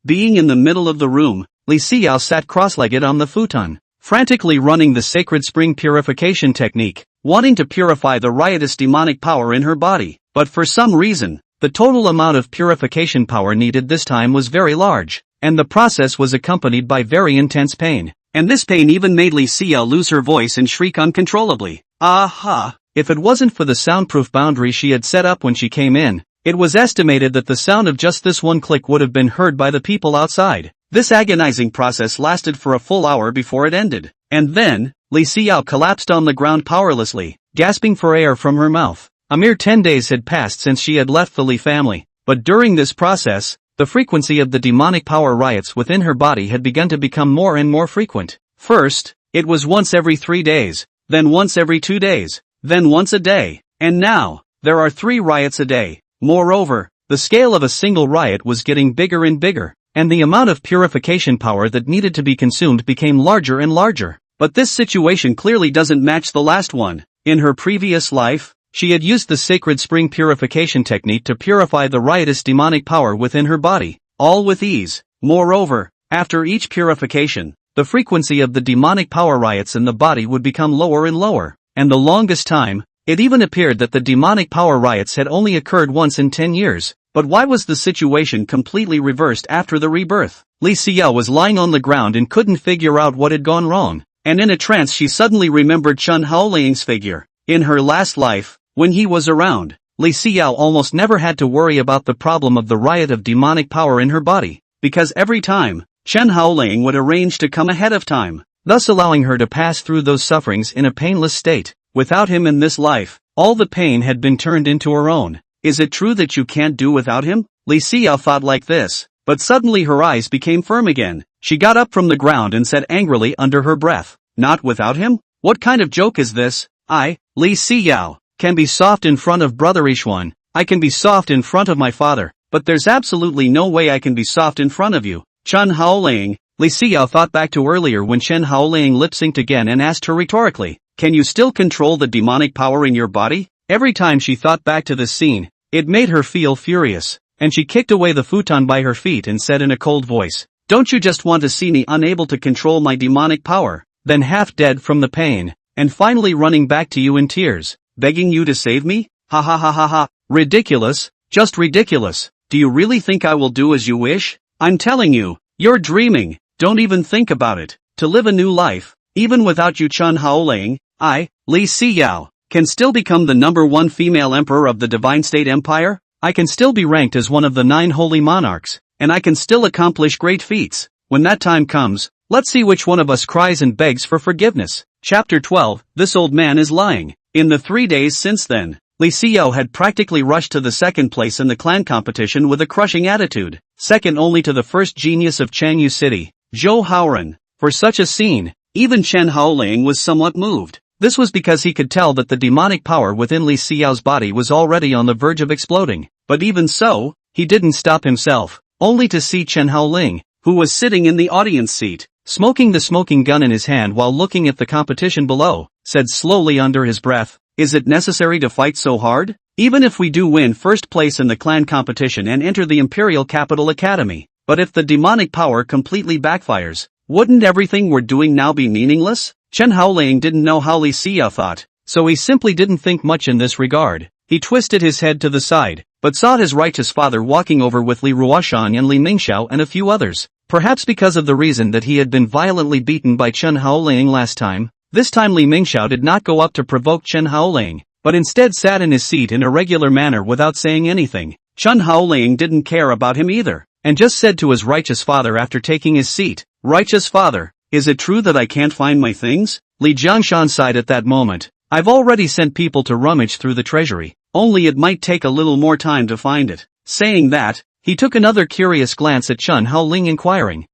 Being in the middle of the room, Li Xiao sat cross-legged on the futon, frantically running the sacred spring purification technique, wanting to purify the riotous demonic power in her body, but for some reason, the total amount of purification power needed this time was very large, and the process was accompanied by very intense pain, and this pain even made Li Xiao lose her voice and shriek uncontrollably. If it wasn't for the soundproof boundary she had set up when she came in, it was estimated that the sound of just this one click would have been heard by the people outside. This agonizing process lasted for a full hour before it ended, and then, Li Xiao collapsed on the ground powerlessly, gasping for air from her mouth. A mere 10 days had passed since she had left the Li family, but during this process, the frequency of the demonic power riots within her body had begun to become more and more frequent. First, it was once every 3 days, then once every 2 days, then once a day, and now, there are 3 riots a day. Moreover, the scale of a single riot was getting bigger and bigger, and the amount of purification power that needed to be consumed became larger and larger. But this situation clearly doesn't match the last one. In her previous life, she had used the sacred spring purification technique to purify the riotous demonic power within her body, all with ease. Moreover, after each purification, the frequency of the demonic power riots in the body would become lower and lower, and the longest time, it even appeared that the demonic power riots had only occurred once in 10 years. But why was the situation completely reversed after the rebirth? Li Xiao was lying on the ground and couldn't figure out what had gone wrong, and in a trance she suddenly remembered Chen Haoling's figure. In her last life, when he was around, Li Xiao almost never had to worry about the problem of the riot of demonic power in her body, because every time, Chen Haoling would arrange to come ahead of time, thus allowing her to pass through those sufferings in a painless state. Without him in this life, all the pain had been turned into her own. Is it true that you can't do without him? Li Xiao thought like this, but suddenly her eyes became firm again. She got up from the ground and said angrily under her breath, "Not without him? What kind of joke is this? I, Li Xiao, can be soft in front of brother Yixuan, I can be soft in front of my father, but there's absolutely no way I can be soft in front of you." Chen Haoling. Li Xiao thought back to earlier when Chen Haoling lip-synced again and asked her rhetorically, "Can you still control the demonic power in your body?" Every time she thought back to this scene, it made her feel furious, and she kicked away the futon by her feet and said in a cold voice, "Don't you just want to see me unable to control my demonic power?" Then half dead from the pain, and finally running back to you in tears, begging you to save me? Ha. Ridiculous, just ridiculous. Do you really think I will do as you wish? I'm telling you, you're dreaming. Don't even think about it. To live a new life, even without you Chen Haoling, I, Li Xiao, can still become the #1 female emperor of the Divine State Empire? I can still be ranked as one of the 9 holy monarchs, and I can still accomplish great feats. When that time comes, let's see which one of us cries and begs for forgiveness. Chapter 12, This Old Man is Lying. In the 3 days since then, Li Xiao had practically rushed to the second place in the clan competition with a crushing attitude, second only to the first genius of Changyu City, Zhou Haoran. For such a scene, even Chen Haoling was somewhat moved. This was because he could tell that the demonic power within Li Xiao's body was already on the verge of exploding, but even so, he didn't stop himself, only to see Chen Haoling, who was sitting in the audience seat, smoking the smoking gun in his hand while looking at the competition below, said slowly under his breath, "Is it necessary to fight so hard? Even if we do win first place in the clan competition and enter the Imperial Capital Academy, but if the demonic power completely backfires, wouldn't everything we're doing now be meaningless?" Chen Haoling didn't know how Li Xiao thought, so he simply didn't think much in this regard. He twisted his head to the side, but saw his righteous father walking over with Li Ruyan and Li Mingxiao and a few others. Perhaps because of the reason that he had been violently beaten by Chen Haoling last time, this time Li Mingxiao did not go up to provoke Chen Haoling, but instead sat in his seat in a regular manner without saying anything. Chen Haoling didn't care about him either, and just said to his righteous father after taking his seat, "Righteous father, is it true that I can't find my things?" Li Jiangshan sighed at that moment. "I've already sent people to rummage through the treasury, only it might take a little more time to find it." Saying that, he took another curious glance at Chen Haoling inquiring,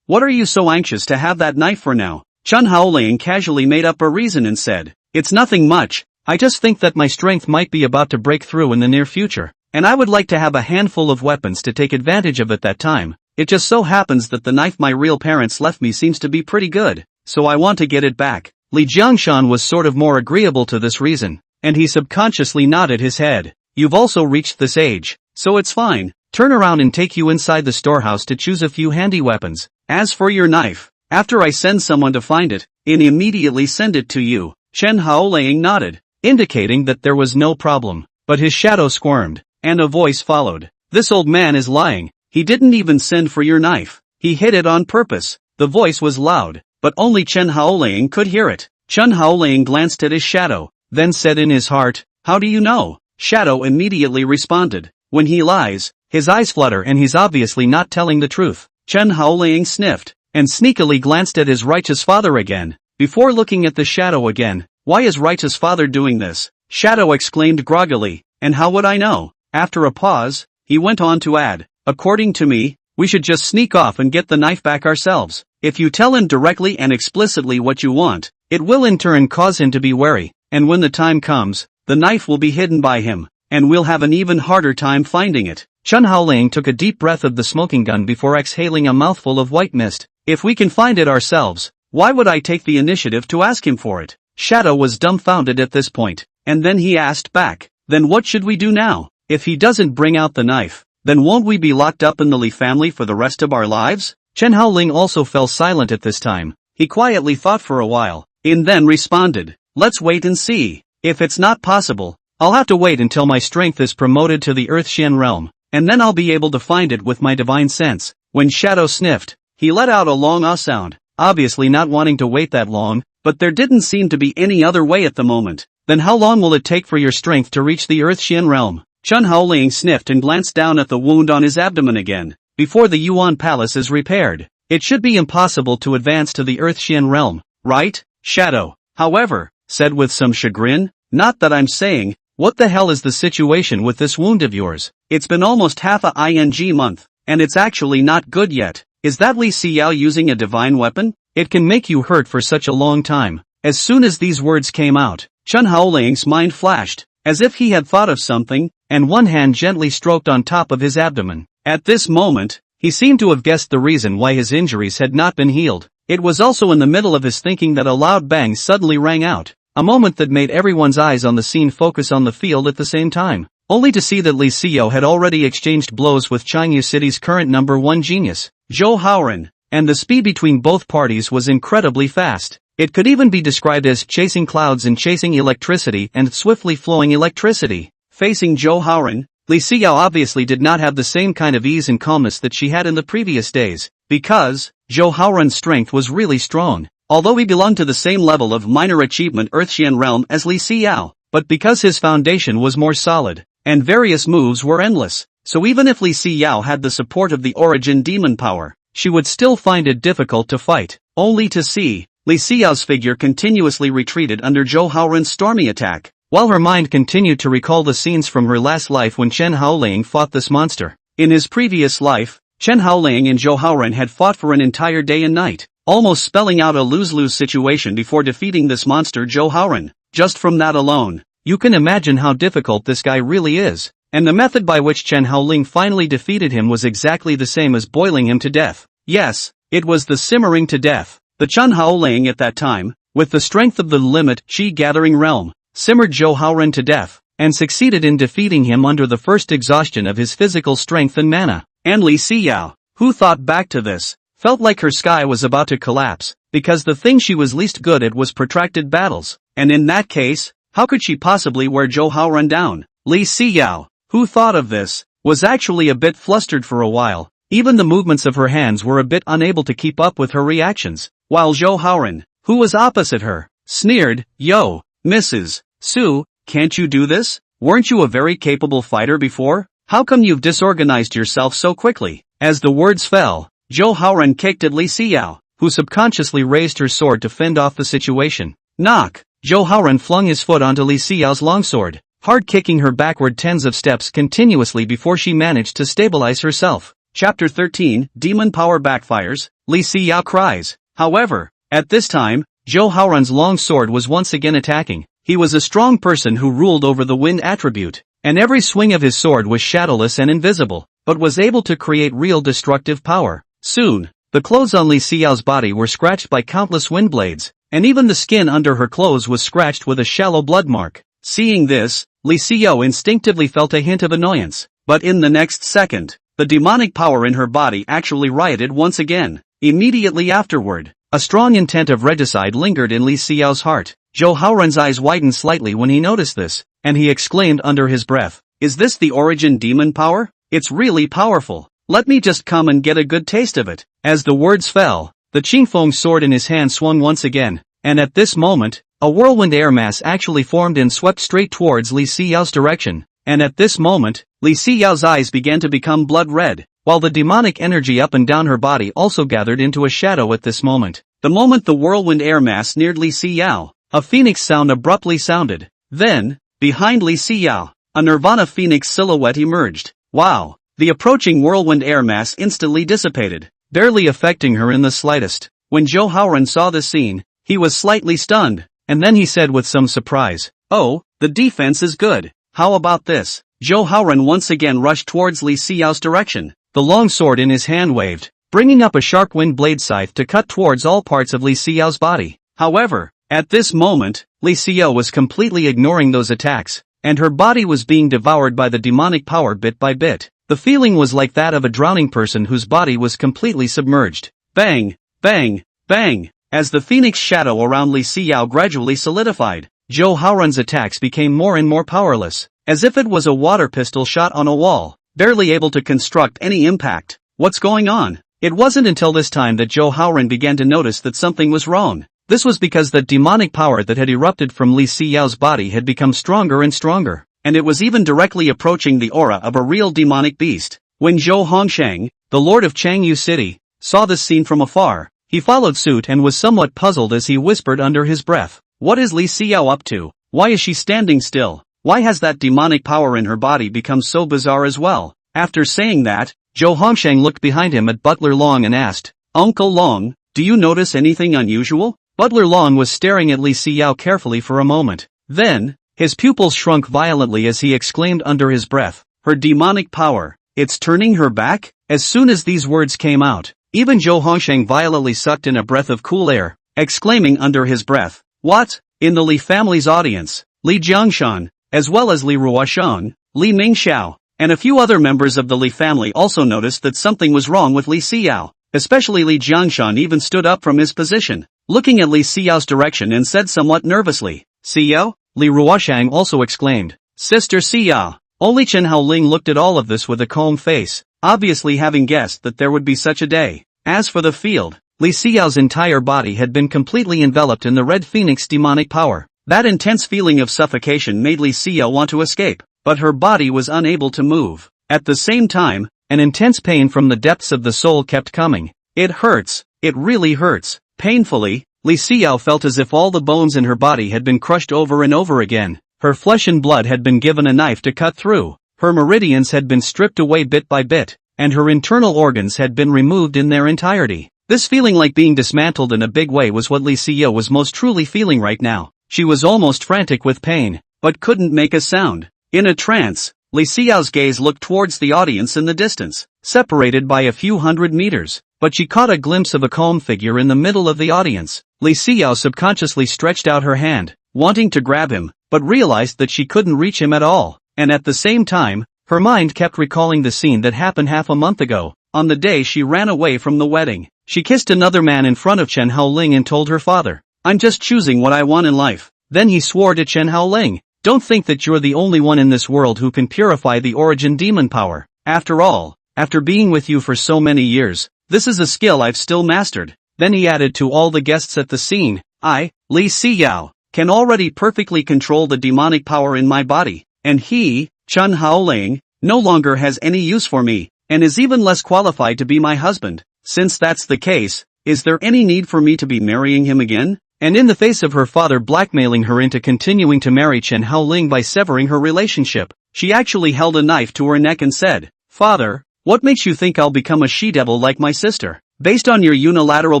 "What are you so anxious to have that knife for now?" Chen Haoling casually made up a reason and said, "It's nothing much, I just think that my strength might be about to break through in the near future, and I would like to have a handful of weapons to take advantage of at that time. It just so happens that the knife my real parents left me seems to be pretty good, so I want to get it back. Li Jiangshan was sort of more agreeable to this reason, and he subconsciously nodded his head. You've also reached this age, so it's fine. Turn around and take you inside the storehouse to choose a few handy weapons. As for your knife, after I send someone to find it, and immediately send it to you. Chen Haoling nodded, indicating that there was no problem, but his shadow squirmed, and a voice followed. This old man is lying. He didn't even send for your knife. He hid it on purpose. The voice was loud, but only Chen Haoling could hear it. Chen Haoling glanced at his shadow, then said in his heart, "How do you know?" Shadow immediately responded, "When he lies, his eyes flutter and he's obviously not telling the truth." Chen Haoling sniffed, and sneakily glanced at his righteous father again, before looking at the shadow again. "Why is righteous father doing this?" Shadow exclaimed groggily, "And how would I know?" After a pause, he went on to add, "According to me, we should just sneak off and get the knife back ourselves. If you tell him directly and explicitly what you want, it will in turn cause him to be wary, and when the time comes, the knife will be hidden by him, and we'll have an even harder time finding it." Chen Haoling took a deep breath of the smoking gun before exhaling a mouthful of white mist. "If we can find it ourselves, why would I take the initiative to ask him for it?" Shadow was dumbfounded at this point, and then he asked back, "Then what should we do now? If he doesn't bring out the knife, then won't we be locked up in the Li family for the rest of our lives?" Chen Haoling also fell silent at this time. He quietly thought for a while, and then responded, "Let's wait and see. If it's not possible, I'll have to wait until my strength is promoted to the Earth-Xian realm, and then I'll be able to find it with my divine sense." When Shadow sniffed, he let out a long ah sound, obviously not wanting to wait that long, but there didn't seem to be any other way at the moment. "Then how long will it take for your strength to reach the Earth-Xian realm?" Chen Haoling sniffed and glanced down at the wound on his abdomen again. "Before the Yuan Palace is repaired, it should be impossible to advance to the Earth-Xian realm, right?" Shadow, however, said with some chagrin, "Not that I'm saying, what the hell is the situation with this wound of yours? It's been almost half a ing month, and it's actually not good yet. Is that Li Xinyue using a divine weapon? It can make you hurt for such a long time." As soon as these words came out, Chen Haoling's mind flashed, as if he had thought of something, and one hand gently stroked on top of his abdomen. At this moment, he seemed to have guessed the reason why his injuries had not been healed. It was also in the middle of his thinking that a loud bang suddenly rang out, a moment that made everyone's eyes on the scene focus on the field at the same time, only to see that Li Xinyue had already exchanged blows with Yongan City's current #1 genius, Zhou Haoran, and the speed between both parties was incredibly fast. It could even be described as chasing clouds and chasing electricity and swiftly flowing electricity. Facing Zhou Haoran, Li Xinyue obviously did not have the same kind of ease and calmness that she had in the previous days, because Zhou Haoran's strength was really strong. Although he belonged to the same level of minor achievement Earth-Xian realm as Li Xinyue, but because his foundation was more solid, and various moves were endless, so even if Li Xinyue had the support of the origin demon power, she would still find it difficult to fight, only to see Li Xinyue's figure continuously retreated under Zhou Haoran's stormy attack, while her mind continued to recall the scenes from her last life when Chen Haoling fought this monster. In his previous life, Chen Haoling and Zhou Haoran had fought for an entire day and night, almost spelling out a lose-lose situation before defeating this monster Zhou Haoran. Just from that alone, you can imagine how difficult this guy really is, and the method by which Chen Haoling finally defeated him was exactly the same as boiling him to death. Yes, it was the simmering to death. The Chen Haoling at that time, with the strength of the limit Qi-gathering realm, simmered Zhou Haoran to death, and succeeded in defeating him under the first exhaustion of his physical strength and mana. And Li Xinyue, who thought back to this, felt like her sky was about to collapse, because the thing she was least good at was protracted battles, and in that case, how could she possibly wear Zhou Haoran down? Li Xinyue, who thought of this, was actually a bit flustered for a while. Even the movements of her hands were a bit unable to keep up with her reactions, while Zhou Haoran, who was opposite her, sneered, "Yo, Mrs. Su, can't you do this? Weren't you a very capable fighter before? How come you've disorganized yourself so quickly?" As the words fell, Zhou Haoran kicked at Li Xinyue, who subconsciously raised her sword to fend off the situation. Knock! Zhou Haoran flung his foot onto Li Xinyue's longsword, hard kicking her backward tens of steps continuously before she managed to stabilize herself. Chapter 13, Demon Power Backfires, Li Xinyue cries. However, at this time, Zhou Haoran's long sword was once again attacking. He was a strong person who ruled over the wind attribute, and every swing of his sword was shadowless and invisible, but was able to create real destructive power. Soon, the clothes on Li Xiao's body were scratched by countless wind blades, and even the skin under her clothes was scratched with a shallow blood mark. Seeing this, Li Xiao instinctively felt a hint of annoyance, but in the next second, the demonic power in her body actually rioted once again. Immediately afterward, a strong intent of regicide lingered in Li Xiao's heart. Zhou Haoran's eyes widened slightly when he noticed this, and he exclaimed under his breath, "Is this the origin demon power? It's really powerful. Let me just come and get a good taste of it." As the words fell, the Qingfeng sword in his hand swung once again, and at this moment, a whirlwind air mass actually formed and swept straight towards Li Xiao's direction. And at this moment, Li Xiao's eyes began to become blood red, while the demonic energy up and down her body also gathered into a shadow at this moment. The moment the whirlwind air mass neared Li Xiao, a phoenix sound abruptly sounded. Then, behind Li Xiao, a Nirvana phoenix silhouette emerged. Wow! The approaching whirlwind air mass instantly dissipated, barely affecting her in the slightest. When Zhou Haoran saw this scene, he was slightly stunned, and then he said with some surprise, "Oh, the defense is good. How about this?" Zhou Haoran once again rushed towards Li Xiao's direction. The long sword in his hand waved, bringing up a sharp wind blade scythe to cut towards all parts of Li Xiao's body. However, at this moment, Li Xiao was completely ignoring those attacks, and her body was being devoured by the demonic power bit by bit. The feeling was like that of a drowning person whose body was completely submerged. Bang! Bang! Bang! As the phoenix shadow around Li Xiao gradually solidified, Zhou Haoran's attacks became more and more powerless, as if it was a water pistol shot on a wall, barely able to construct any impact. What's going on? It wasn't until this time that Zhou Haoran began to notice that something was wrong. This was because the demonic power that had erupted from Li Xiao's body had become stronger and stronger, and it was even directly approaching the aura of a real demonic beast. When Zhou Hongsheng, the lord of Changyu City, saw this scene from afar, he followed suit and was somewhat puzzled as he whispered under his breath, "What is Li Xiao up to? Why is she standing still? Why has that demonic power in her body become so bizarre as well?" After saying that, Zhou Hongsheng looked behind him at Butler Long and asked, "Uncle Long, do you notice anything unusual?" Butler Long was staring at Li Xiao carefully for a moment. Then, his pupils shrunk violently as he exclaimed under his breath, "Her demonic power, it's turning her back?" As soon as these words came out, even Zhou Hongsheng violently sucked in a breath of cool air, exclaiming under his breath, "What?" In the Li family's audience, Li Jiangshan, as well as Li Ruyan, Li Mingxiao, and a few other members of the Li family also noticed that something was wrong with Li Xiao. Especially Li Jiangshan even stood up from his position, looking at Li Xiao's direction and said somewhat nervously, "Xiao?" Li Ruoshang also exclaimed, "Sister Xiao." Only Chen Haoling looked at all of this with a calm face, obviously having guessed that there would be such a day. As for the field, Li Xiao's entire body had been completely enveloped in the red phoenix demonic power. That intense feeling of suffocation made Li Xiao want to escape, but her body was unable to move. At the same time, an intense pain from the depths of the soul kept coming. "It hurts, it really hurts." Painfully, Li Xiao felt as if all the bones in her body had been crushed over and over again. Her flesh and blood had been given a knife to cut through, her meridians had been stripped away bit by bit, and her internal organs had been removed in their entirety. This feeling like being dismantled in a big way was what Li Xiao was most truly feeling right now. She was almost frantic with pain, but couldn't make a sound. In a trance, Li Xiao's gaze looked towards the audience in the distance, separated by a few hundred meters, but she caught a glimpse of a calm figure in the middle of the audience. Li Xiao subconsciously stretched out her hand, wanting to grab him, but realized that she couldn't reach him at all, and at the same time, her mind kept recalling the scene that happened half a month ago, on the day she ran away from the wedding. She kissed another man in front of Chen Haoling and told her father, "I'm just choosing what I want in life." Then he swore to Chen Haoling, "Don't think that you're the only one in this world who can purify the origin demon power. After all, after being with you for so many years, this is a skill I've still mastered." Then he added to all the guests at the scene, "I, Li Xiao, can already perfectly control the demonic power in my body, and he, Chen Haoling, no longer has any use for me, and is even less qualified to be my husband. Since that's the case, is there any need for me to be marrying him again?" And in the face of her father blackmailing her into continuing to marry Chen Haoling by severing her relationship, she actually held a knife to her neck and said, "Father, what makes you think I'll become a she-devil like my sister? Based on your unilateral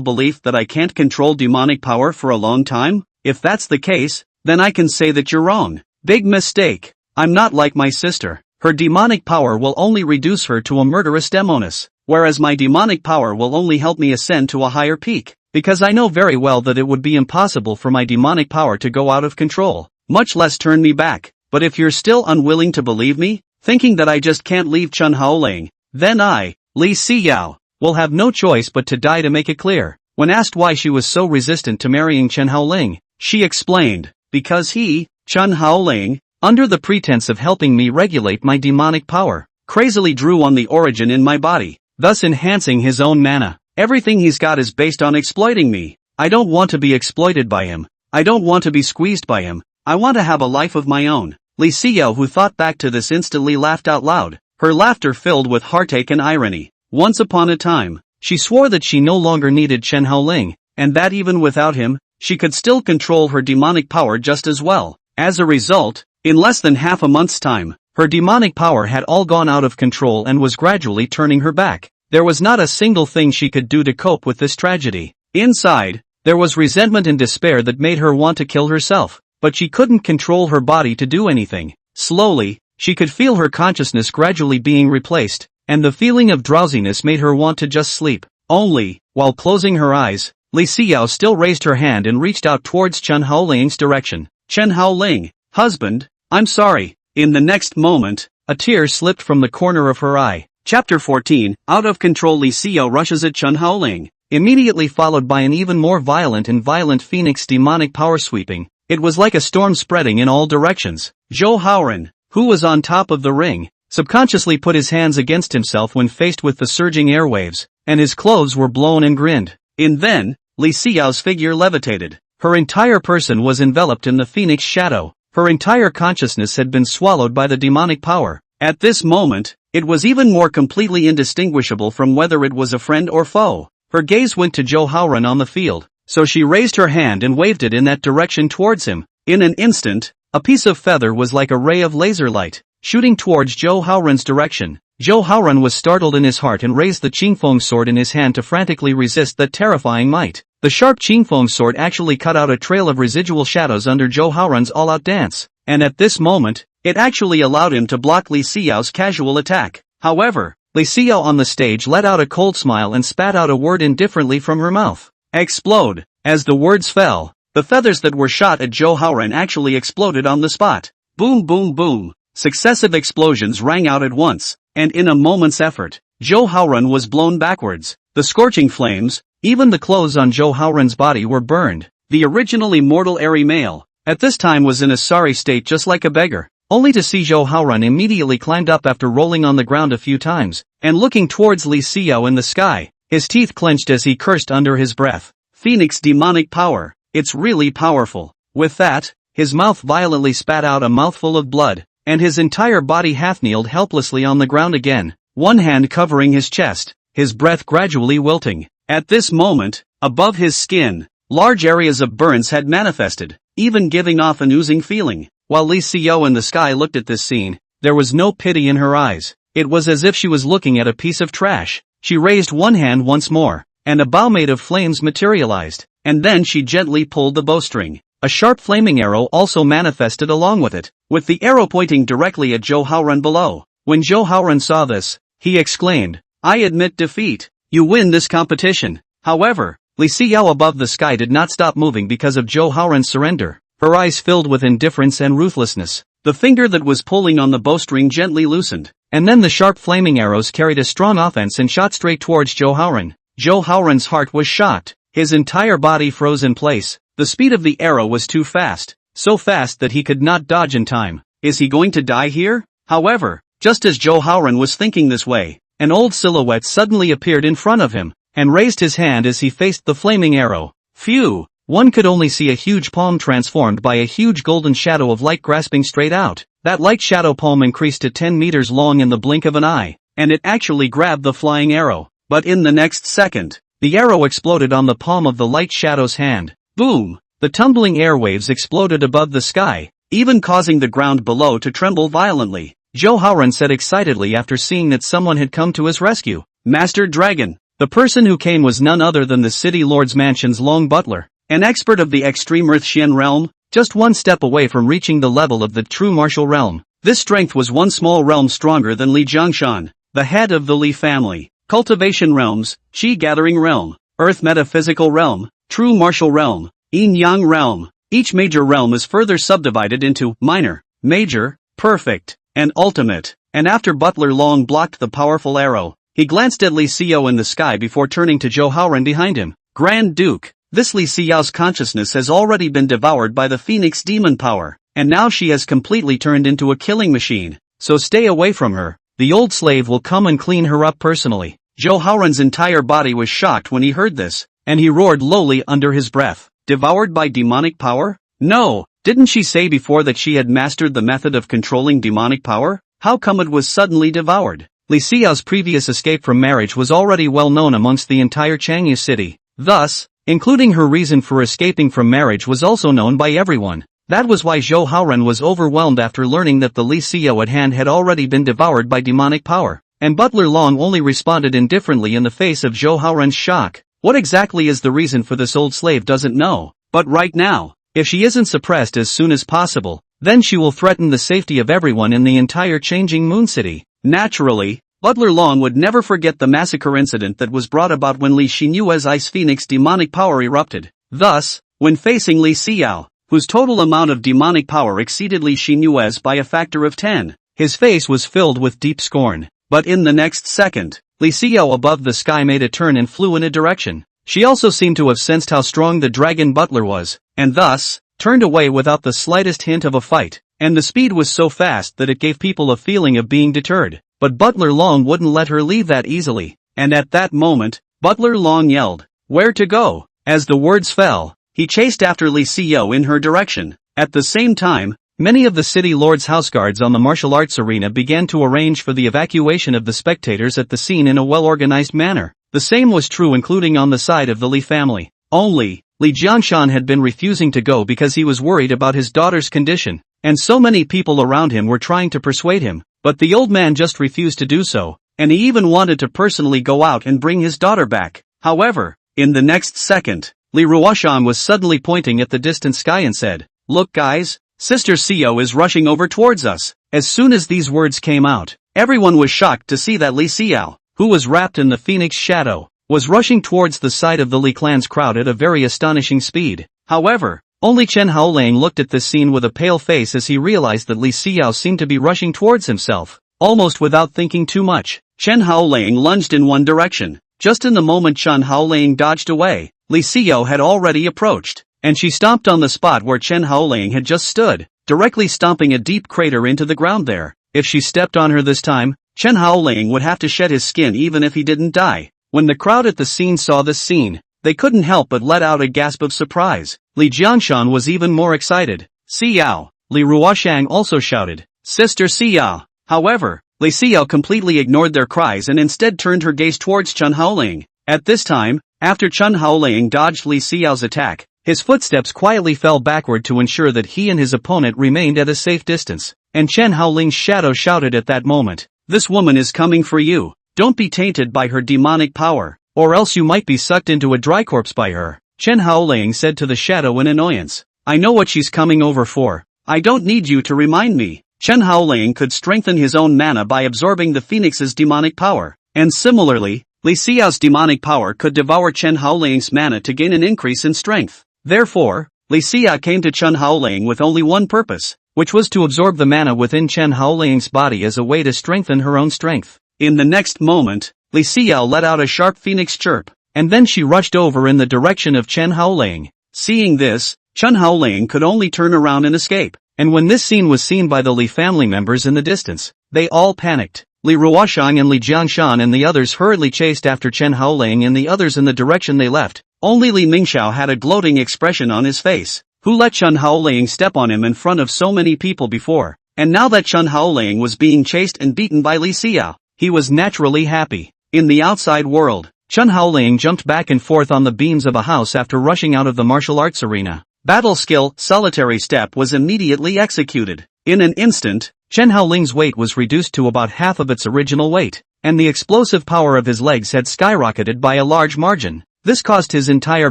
belief that I can't control demonic power for a long time? If that's the case, then I can say that you're wrong. Big mistake. I'm not like my sister. Her demonic power will only reduce her to a murderous demoness, whereas my demonic power will only help me ascend to a higher peak, because I know very well that it would be impossible for my demonic power to go out of control, much less turn me back. But if you're still unwilling to believe me, thinking that I just can't leave Chen Haoling, then I, Li Xinyue, will have no choice but to die to make it clear. When asked why she was so resistant to marrying Chen Haoling, she explained, because he, Chen Haoling, under the pretense of helping me regulate my demonic power, crazily drew on the origin in my body, thus enhancing his own mana. Everything he's got is based on exploiting me. I don't want to be exploited by him. I don't want to be squeezed by him. I want to have a life of my own. Li Xinyue, who thought back to this, instantly laughed out loud, her laughter filled with heartache and irony. Once upon a time, she swore that she no longer needed Chen Haoling, and that even without him, she could still control her demonic power just as well. As a result, in less than half a month's time, her demonic power had all gone out of control and was gradually turning her back. There was not a single thing she could do to cope with this tragedy. Inside, there was resentment and despair that made her want to kill herself, but she couldn't control her body to do anything. Slowly, she could feel her consciousness gradually being replaced, and the feeling of drowsiness made her want to just sleep. Only, while closing her eyes, Li Xinyue still raised her hand and reached out towards Chen Haoling's direction. Chen Haoling, husband, I'm sorry. In the next moment, a tear slipped from the corner of her eye. Chapter 14, out of control. Li Xinyue rushes at Chen Haoling, immediately followed by an even more violent phoenix demonic power sweeping. It was like a storm spreading in all directions. Zhou Haoran, who was on top of the ring, subconsciously put his hands against himself when faced with the surging airwaves, and his clothes were blown and grinned. Then, Li Xinyue's figure levitated. Her entire person was enveloped in the phoenix shadow. Her entire consciousness had been swallowed by the demonic power. At this moment, it was even more completely indistinguishable from whether it was a friend or foe. Her gaze went to Zhou Haoran on the field, so she raised her hand and waved it in that direction towards him. In an instant, a piece of feather was like a ray of laser light, shooting towards Zhou Haoran's direction. Zhou Haoran was startled in his heart and raised the Qingfeng sword in his hand to frantically resist that terrifying might. The sharp Qingfeng sword actually cut out a trail of residual shadows under Zhou Haoran's all-out dance, and at this moment, it actually allowed him to block Li Xinyue's casual attack. However, Li Xinyue on the stage let out a cold smile and spat out a word indifferently from her mouth. Explode. As the words fell, the feathers that were shot at Zhou Haoran actually exploded on the spot. Boom, boom, boom. Successive explosions rang out at once, and in a moment's effort, Zhou Haoran was blown backwards. The scorching flames, even the clothes on Zhou Haoran's body were burned. The original immortal airy male, at this time was in a sorry state just like a beggar, only to see Zhou Haoran immediately climbed up after rolling on the ground a few times, and looking towards Li Xinyue in the sky, his teeth clenched as he cursed under his breath. Phoenix demonic power, it's really powerful. With that, his mouth violently spat out a mouthful of blood, and his entire body half-kneeled helplessly on the ground again, one hand covering his chest, his breath gradually wilting. At this moment, above his skin, large areas of burns had manifested, even giving off an oozing feeling. While Li Xinyue in the sky looked at this scene, there was no pity in her eyes. It was as if she was looking at a piece of trash. She raised one hand once more, and a bow made of flames materialized, and then she gently pulled the bowstring. A sharp flaming arrow also manifested along with it, with the arrow pointing directly at Zhou Haoran below. When Zhou Haoran saw this, he exclaimed, I admit defeat. You win this competition. However, Li Xinyue above the sky did not stop moving because of Zhou Haoran's surrender. Her eyes filled with indifference and ruthlessness. The finger that was pulling on the bowstring gently loosened, and then the sharp flaming arrows carried a strong offense and shot straight towards Zhou Haoran. Zhou Haoran's heart was shocked. His entire body froze in place. The speed of the arrow was too fast, so fast that he could not dodge in time. Is he going to die here? However, just as Zhou Haoran was thinking this way, an old silhouette suddenly appeared in front of him, and raised his hand as he faced the flaming arrow. Phew! One could only see a huge palm transformed by a huge golden shadow of light grasping straight out. That light shadow palm increased to 10 meters long in the blink of an eye, and it actually grabbed the flying arrow. But in the next second, the arrow exploded on the palm of the light shadow's hand. Boom! The tumbling airwaves exploded above the sky, even causing the ground below to tremble violently. Zhou Haoran said excitedly after seeing that someone had come to his rescue. Master Dragon. The person who came was none other than the city lord's mansion's long butler, an expert of the extreme Earth Xian realm. just one step away from reaching the level of the true martial realm. This strength was one small realm stronger than Li Jiangshan, the head of the Li family. Cultivation realms, Qi gathering realm, Earth metaphysical realm, true martial realm, Yin-Yang realm. Each major realm is further subdivided into minor, major, perfect, and ultimate. And after Butler Long blocked the powerful arrow, he glanced at Li Xinyue in the sky before turning to Zhou Haoren behind him. Grand Duke, this Li Xinyue's consciousness has already been devoured by the Phoenix demon power, and now she has completely turned into a killing machine. So stay away from her. The old slave will come and clean her up personally. Zhou Haoren's entire body was shocked when he heard this, and he roared lowly under his breath. Devoured by demonic power? No, didn't she say before that she had mastered the method of controlling demonic power? How come it was suddenly devoured? Li Xinyue's previous escape from marriage was already well known amongst the entire Changyu city. Thus, including her reason for escaping from marriage was also known by everyone. That was why Zhou Haoren was overwhelmed after learning that the Li Xinyue at hand had already been devoured by demonic power. And Butler Long only responded indifferently in the face of Zhou Haoren's shock. What exactly is the reason for this old slave doesn't know. But right now, if she isn't suppressed as soon as possible, then she will threaten the safety of everyone in the entire changing Moon City. Naturally, Butler Long would never forget the massacre incident that was brought about when Li Xinyue's Ice Phoenix demonic power erupted. Thus, when facing Li Xinyue, whose total amount of demonic power exceeded Li Xinyue's by a factor of 10, his face was filled with deep scorn. But in the next second, Li Xinyue above the sky made a turn and flew in a direction. She also seemed to have sensed how strong the dragon Butler was, and thus, turned away without the slightest hint of a fight, and the speed was so fast that it gave people a feeling of being deterred. But Butler Long wouldn't let her leave that easily, and at that moment, Butler Long yelled, "Where to go?" As the words fell, he chased after Li Xinyue in her direction. At the same time, many of the city lord's houseguards on the martial arts arena began to arrange for the evacuation of the spectators at the scene in a well-organized manner. The same was true including on the side of the Li family. Only, Li Jiangshan had been refusing to go because he was worried about his daughter's condition, and so many people around him were trying to persuade him, but the old man just refused to do so, and he even wanted to personally go out and bring his daughter back. However, in the next second, Li Ruyan was suddenly pointing at the distant sky and said, "Look guys, Sister Xinyue is rushing over towards us." As soon as these words came out, everyone was shocked to see that Li Xinyue, who was wrapped in the phoenix shadow, was rushing towards the side of the Li clan's crowd at a very astonishing speed. However, only Chen Haoling looked at this scene with a pale face as he realized that Li Xinyue seemed to be rushing towards himself. Almost without thinking too much, Chen Haoling lunged in one direction. Just in the moment Chen Haoling dodged away, Li Xinyue had already approached, and she stomped on the spot where Chen Haoling had just stood, directly stomping a deep crater into the ground there. If she stepped on her this time, Chen Haoling would have to shed his skin even if he didn't die. When the crowd at the scene saw this scene, they couldn't help but let out a gasp of surprise. Li Jiangshan was even more excited. "Xinyue!" Li Ruyan also shouted, "Sister Xinyue!" However, Li Xinyue completely ignored their cries and instead turned her gaze towards Chen Haoling. At this time, after Chen Haoling dodged Li Xinyue's attack, his footsteps quietly fell backward to ensure that he and his opponent remained at a safe distance, and Chen Haoling's shadow shouted at that moment, "This woman is coming for you. Don't be tainted by her demonic power, or else you might be sucked into a dry corpse by her." Chen Haoling said to the shadow in annoyance, "I know what she's coming over for. I don't need you to remind me." Chen Haoling could strengthen his own mana by absorbing the phoenix's demonic power, and similarly, Li Xinyue's demonic power could devour Chen Haoling's mana to gain an increase in strength. Therefore, Li Xinyue came to Chen Haoling with only one purpose, which was to absorb the mana within Chen Haoling's body as a way to strengthen her own strength. In the next moment, Li Xinyue let out a sharp phoenix chirp, and then she rushed over in the direction of Chen Haoling. Seeing this, Chen Haoling could only turn around and escape, and when this scene was seen by the Li family members in the distance, they all panicked. Li Ruyan and Li Jiangshan and the others hurriedly chased after Chen Haoling and the others in the direction they left. Only Li Mingxiao had a gloating expression on his face. Who let Chen Haoling step on him in front of so many people before? And now that Chen Haoling was being chased and beaten by Li Xinyue, he was naturally happy. In the outside world, Chen Haoling jumped back and forth on the beams of a house after rushing out of the martial arts arena. Battle skill, solitary step was immediately executed. In an instant, Chen Haoling's weight was reduced to about half of its original weight, and the explosive power of his legs had skyrocketed by a large margin. This caused his entire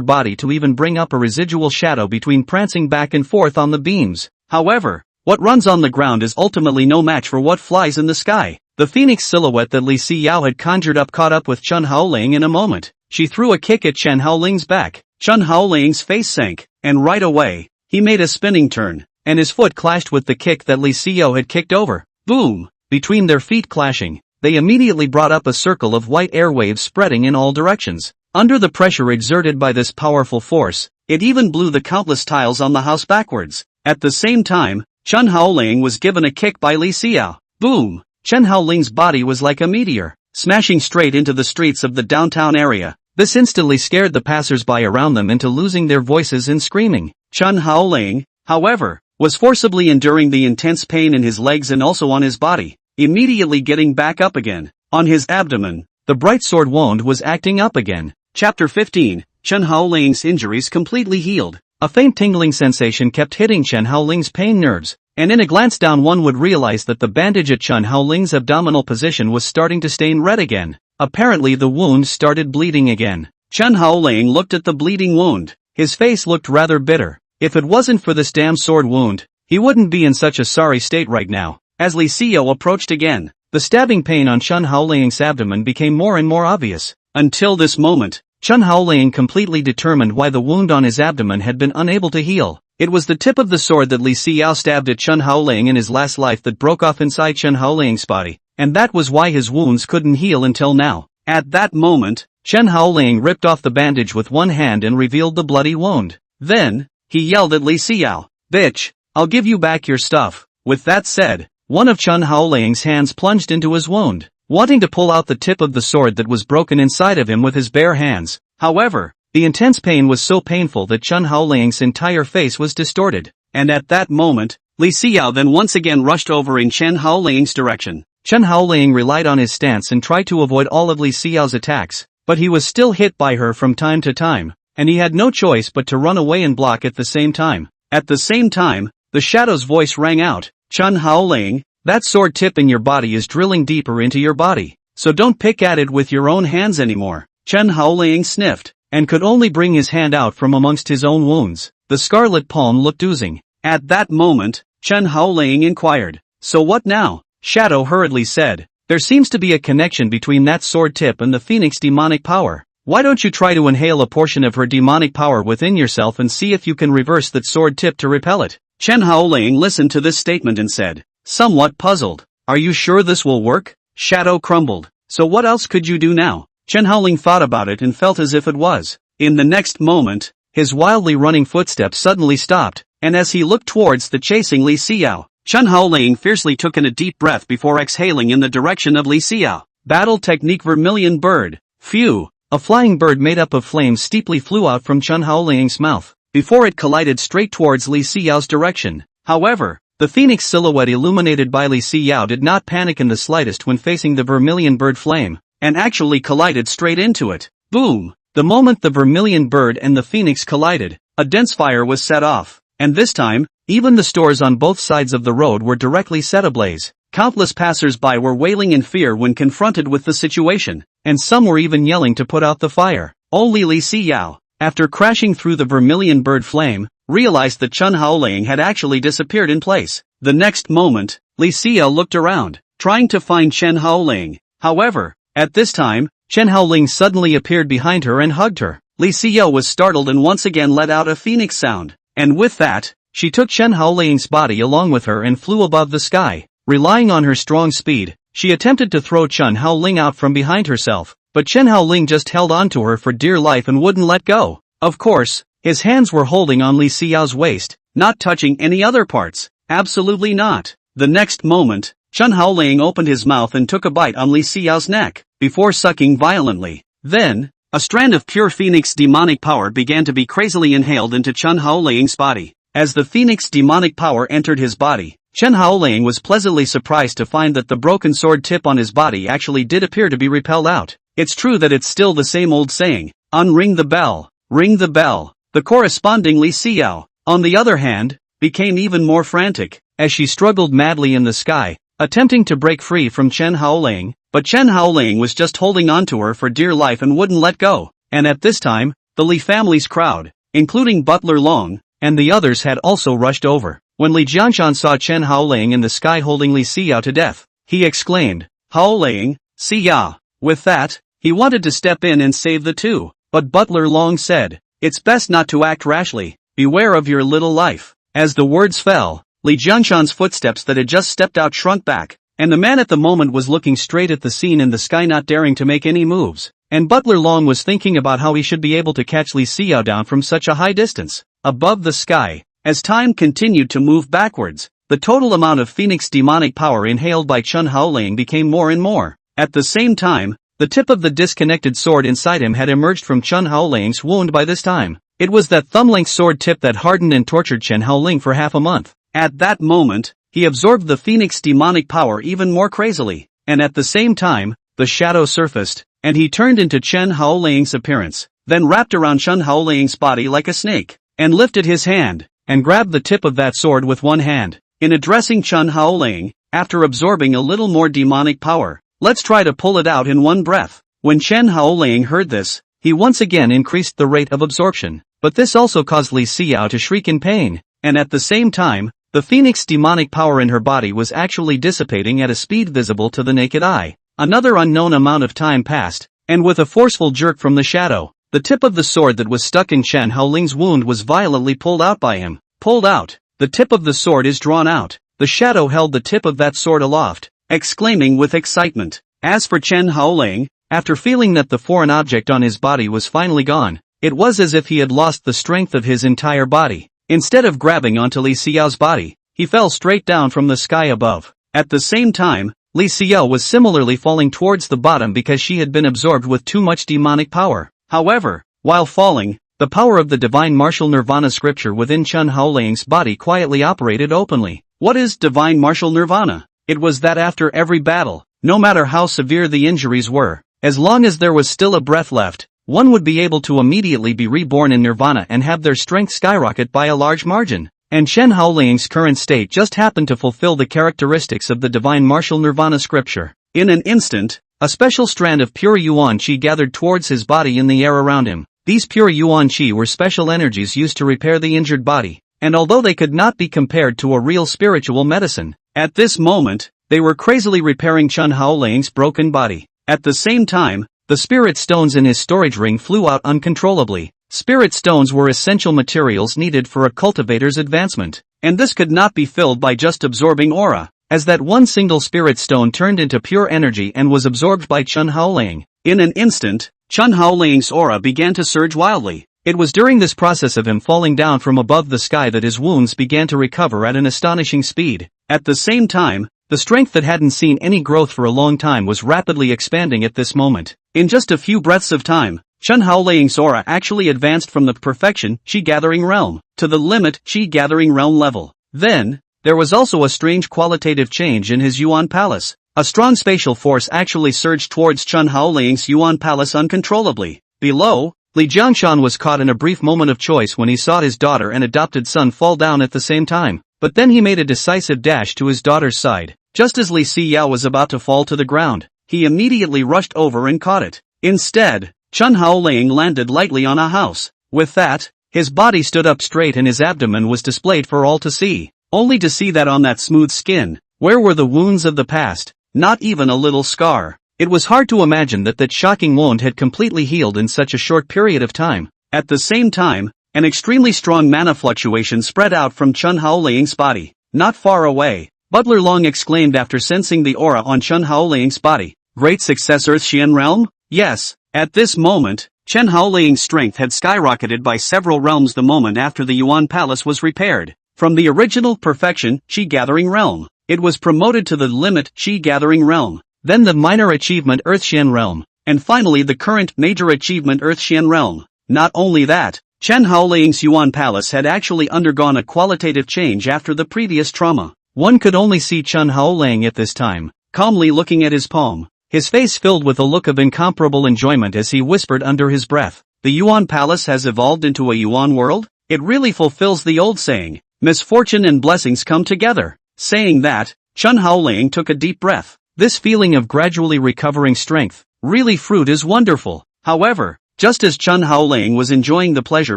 body to even bring up a residual shadow between prancing back and forth on the beams. However, what runs on the ground is ultimately no match for what flies in the sky. The phoenix silhouette that Li Xinyue had conjured up caught up with Chen Haoling in a moment. She threw a kick at Chen Haoling's back. Chen Haoling's face sank, and right away, he made a spinning turn, and his foot clashed with the kick that Li Xinyue had kicked over. Boom! Between their feet clashing, they immediately brought up a circle of white airwaves spreading in all directions. Under the pressure exerted by this powerful force, it even blew the countless tiles on the house backwards. At the same time, Chen Haoling was given a kick by Li Xinyue. Boom! Chen Haoling's body was like a meteor, smashing straight into the streets of the downtown area. This instantly scared the passers-by around them into losing their voices and screaming. Chen Haoling, however, was forcibly enduring the intense pain in his legs and also on his body, immediately getting back up again. On his abdomen, the bright sword wound was acting up again. Chapter 15, Chen Haoling's injuries completely healed. A faint tingling sensation kept hitting Chen Haoling's pain nerves, and in a glance down one would realize that the bandage at Chen Haoling's abdominal position was starting to stain red again. Apparently the wound started bleeding again. Chen Haoling looked at the bleeding wound. His face looked rather bitter. If it wasn't for this damn sword wound, he wouldn't be in such a sorry state right now. As Li Xinyue approached again, the stabbing pain on Chen Haoling's abdomen became more and more obvious. Until this moment, Chen Haoling completely determined why the wound on his abdomen had been unable to heal. It was the tip of the sword that Li Xinyue stabbed at Chen Haoling in his last life that broke off inside Chen Haoling's body, and that was why his wounds couldn't heal until now. At that moment, Chen Haoling ripped off the bandage with one hand and revealed the bloody wound. Then, he yelled at Li Xinyue, "Bitch, I'll give you back your stuff." With that said, one of Chen Haoling's hands plunged into his wound, wanting to pull out the tip of the sword that was broken inside of him with his bare hands. However, the intense pain was so painful that Chen Haoling's entire face was distorted, and at that moment, Li Xinyue then once again rushed over in Chen Haoling's direction. Chen Haoling relied on his stance and tried to avoid all of Li Xinyue's attacks, but he was still hit by her from time to time, and he had no choice but to run away and block at the same time. At the same time, the Shadow's voice rang out, "Chen Haoling, that sword tip in your body is drilling deeper into your body, so don't pick at it with your own hands anymore." Chen Haoling sniffed, and could only bring his hand out from amongst his own wounds. The scarlet palm looked oozing. At that moment, Chen Haoling inquired, "So what now?" Shadow hurriedly said, "There seems to be a connection between that sword tip and the Phoenix demonic power. Why don't you try to inhale a portion of her demonic power within yourself and see if you can reverse that sword tip to repel it?" Chen Haoling listened to this statement and said, somewhat puzzled, "Are you sure this will work?" Shadow crumbled. "So what else could you do now?" Chen Haoling thought about it and felt as if it was. In the next moment, his wildly running footsteps suddenly stopped, and as he looked towards the chasing Li Xinyue, Chen Haoling fiercely took in a deep breath before exhaling in the direction of Li Xinyue. Battle technique Vermilion Bird. Phew! A flying bird made up of flames steeply flew out from Chen Haoling's mouth, before it collided straight towards Li Xinyue's direction. However, the phoenix silhouette illuminated by Li Xinyue did not panic in the slightest when facing the Vermilion Bird flame, and actually collided straight into it. Boom! The moment the Vermilion Bird and the Phoenix collided, a dense fire was set off, and this time, even the stores on both sides of the road were directly set ablaze. Countless passers-by were wailing in fear when confronted with the situation, and some were even yelling to put out the fire. Only Li Xinyue, after crashing through the Vermilion Bird flame, realized that Chen Haoling had actually disappeared in place. The next moment, Li Xinyue looked around, trying to find Chen Haoling. However, at this time, Chen Haoling suddenly appeared behind her and hugged her. Li Xinyue was startled and once again let out a phoenix sound, and with that, she took Chen Haoling's body along with her and flew above the sky. Relying on her strong speed, she attempted to throw Chen Haoling out from behind herself, but Chen Haoling just held on to her for dear life and wouldn't let go. Of course, his hands were holding on Li Xinyue's waist, not touching any other parts. Absolutely not. The next moment, Chen Haoling opened his mouth and took a bite on Li Xinyue's neck, before sucking violently. Then, a strand of pure Phoenix demonic power began to be crazily inhaled into Chen Haoling's body. As the Phoenix demonic power entered his body, Chen Haoling was pleasantly surprised to find that the broken sword tip on his body actually did appear to be repelled out. It's true that it's still the same old saying, unring the bell, ring the bell. The corresponding Li Xinyue, on the other hand, became even more frantic, as she struggled madly in the sky, attempting to break free from Chen Haoling, but Chen Haoling was just holding on to her for dear life and wouldn't let go. and at this time, the Li family's crowd, including Butler Long, and the others had also rushed over. When Li Jiangshan saw Chen Haoling in the sky holding Li Xinyue to death, he exclaimed, "Haoling, Xinyue." With that, he wanted to step in and save the two, but Butler Long said, "It's best not to act rashly, beware of your little life." As the words fell, Li Jiangshan's footsteps that had just stepped out shrunk back, and the man at the moment was looking straight at the scene in the sky, not daring to make any moves, and Butler Long was thinking about how he should be able to catch Li Xinyue down from such a high distance. Above the sky, as time continued to move backwards, the total amount of Phoenix demonic power inhaled by Chen Haoling became more and more. At the same time, the tip of the disconnected sword inside him had emerged from Chen Haoling's wound by this time. It was that thumb-length sword tip that hardened and tortured Chen Haoling for half a month. At that moment, he absorbed the Phoenix demonic power even more crazily, and at the same time, the shadow surfaced, and he turned into Chen Haoling's appearance, then wrapped around Chen Haoling's body like a snake, and lifted his hand, and grabbed the tip of that sword with one hand. In addressing Chen Haoling, after absorbing a little more demonic power, "Let's try to pull it out in one breath." When Chen Haoling heard this, he once again increased the rate of absorption, but this also caused Li Xinyue to shriek in pain, and at the same time, the Phoenix demonic power in her body was actually dissipating at a speed visible to the naked eye. Another unknown amount of time passed, and with a forceful jerk from the shadow, the tip of the sword that was stuck in Chen Haoling's wound was violently pulled out by him. Pulled out. The tip of the sword is drawn out. The shadow held the tip of that sword aloft, exclaiming with excitement. As for Chen Haoling, after feeling that the foreign object on his body was finally gone, it was as if he had lost the strength of his entire body. Instead of grabbing onto Li Xinyue's body, he fell straight down from the sky above. At the same time, Li Xinyue was similarly falling towards the bottom because she had been absorbed with too much demonic power. However, while falling, the power of the divine martial Nirvana scripture within Chen Haoling's body quietly operated openly. What is divine martial Nirvana? It was that after every battle, no matter how severe the injuries were, as long as there was still a breath left, one would be able to immediately be reborn in Nirvana and have their strength skyrocket by a large margin. And Chen Haoling's current state just happened to fulfill the characteristics of the divine martial Nirvana scripture. In an instant, a special strand of pure Yuan Qi gathered towards his body in the air around him. These pure Yuan Qi were special energies used to repair the injured body, and although they could not be compared to a real spiritual medicine, at this moment, they were crazily repairing Chen Haoling's broken body. At the same time, the spirit stones in his storage ring flew out uncontrollably. Spirit stones were essential materials needed for a cultivator's advancement, and this could not be filled by just absorbing aura, as that one single spirit stone turned into pure energy and was absorbed by Chen Haoling. In an instant, Chen Haoling's aura began to surge wildly. It was during this process of him falling down from above the sky that his wounds began to recover at an astonishing speed. At the same time, the strength that hadn't seen any growth for a long time was rapidly expanding at this moment. In just a few breaths of time, Chen Haoling's aura actually advanced from the perfection Qi gathering realm to the limit Qi gathering realm level. Then, there was also a strange qualitative change in his Yuan Palace. A strong spatial force actually surged towards Chen Haoling's Yuan Palace uncontrollably. Below, Li Jiangshan was caught in a brief moment of choice when he saw his daughter and adopted son fall down at the same time. But then he made a decisive dash to his daughter's side. Just as Li Xinyue was about to fall to the ground, he immediately rushed over and caught it. Instead, Chen Haoling landed lightly on a house. With that, his body stood up straight and his abdomen was displayed for all to see. Only to see that on that smooth skin, where were the wounds of the past? Not even a little scar. It was hard to imagine that shocking wound had completely healed in such a short period of time. At the same time, an extremely strong mana fluctuation spread out from Chen Haoling's body. Not far away, Butler Long exclaimed after sensing the aura on Chen Haoling's body. Great success, Earth-Xian realm? Yes. At this moment, Chen Haoling's strength had skyrocketed by several realms the moment after the Yuan Palace was repaired. From the original perfection Qi gathering realm, it was promoted to the limit Qi gathering realm, then the minor achievement Earth-Xian realm, and finally the current major achievement Earth-Xian realm. Not only that, Chen Haoling's Yuan Palace had actually undergone a qualitative change after the previous trauma. One could only see Chen Haoling at this time, calmly looking at his palm, his face filled with a look of incomparable enjoyment as he whispered under his breath, "The Yuan Palace has evolved into a Yuan world? It really fulfills the old saying, misfortune and blessings come together." Saying that, Chen Haoling took a deep breath. This feeling of gradually recovering strength, really fruit is wonderful. However, just as Chen Haoling was enjoying the pleasure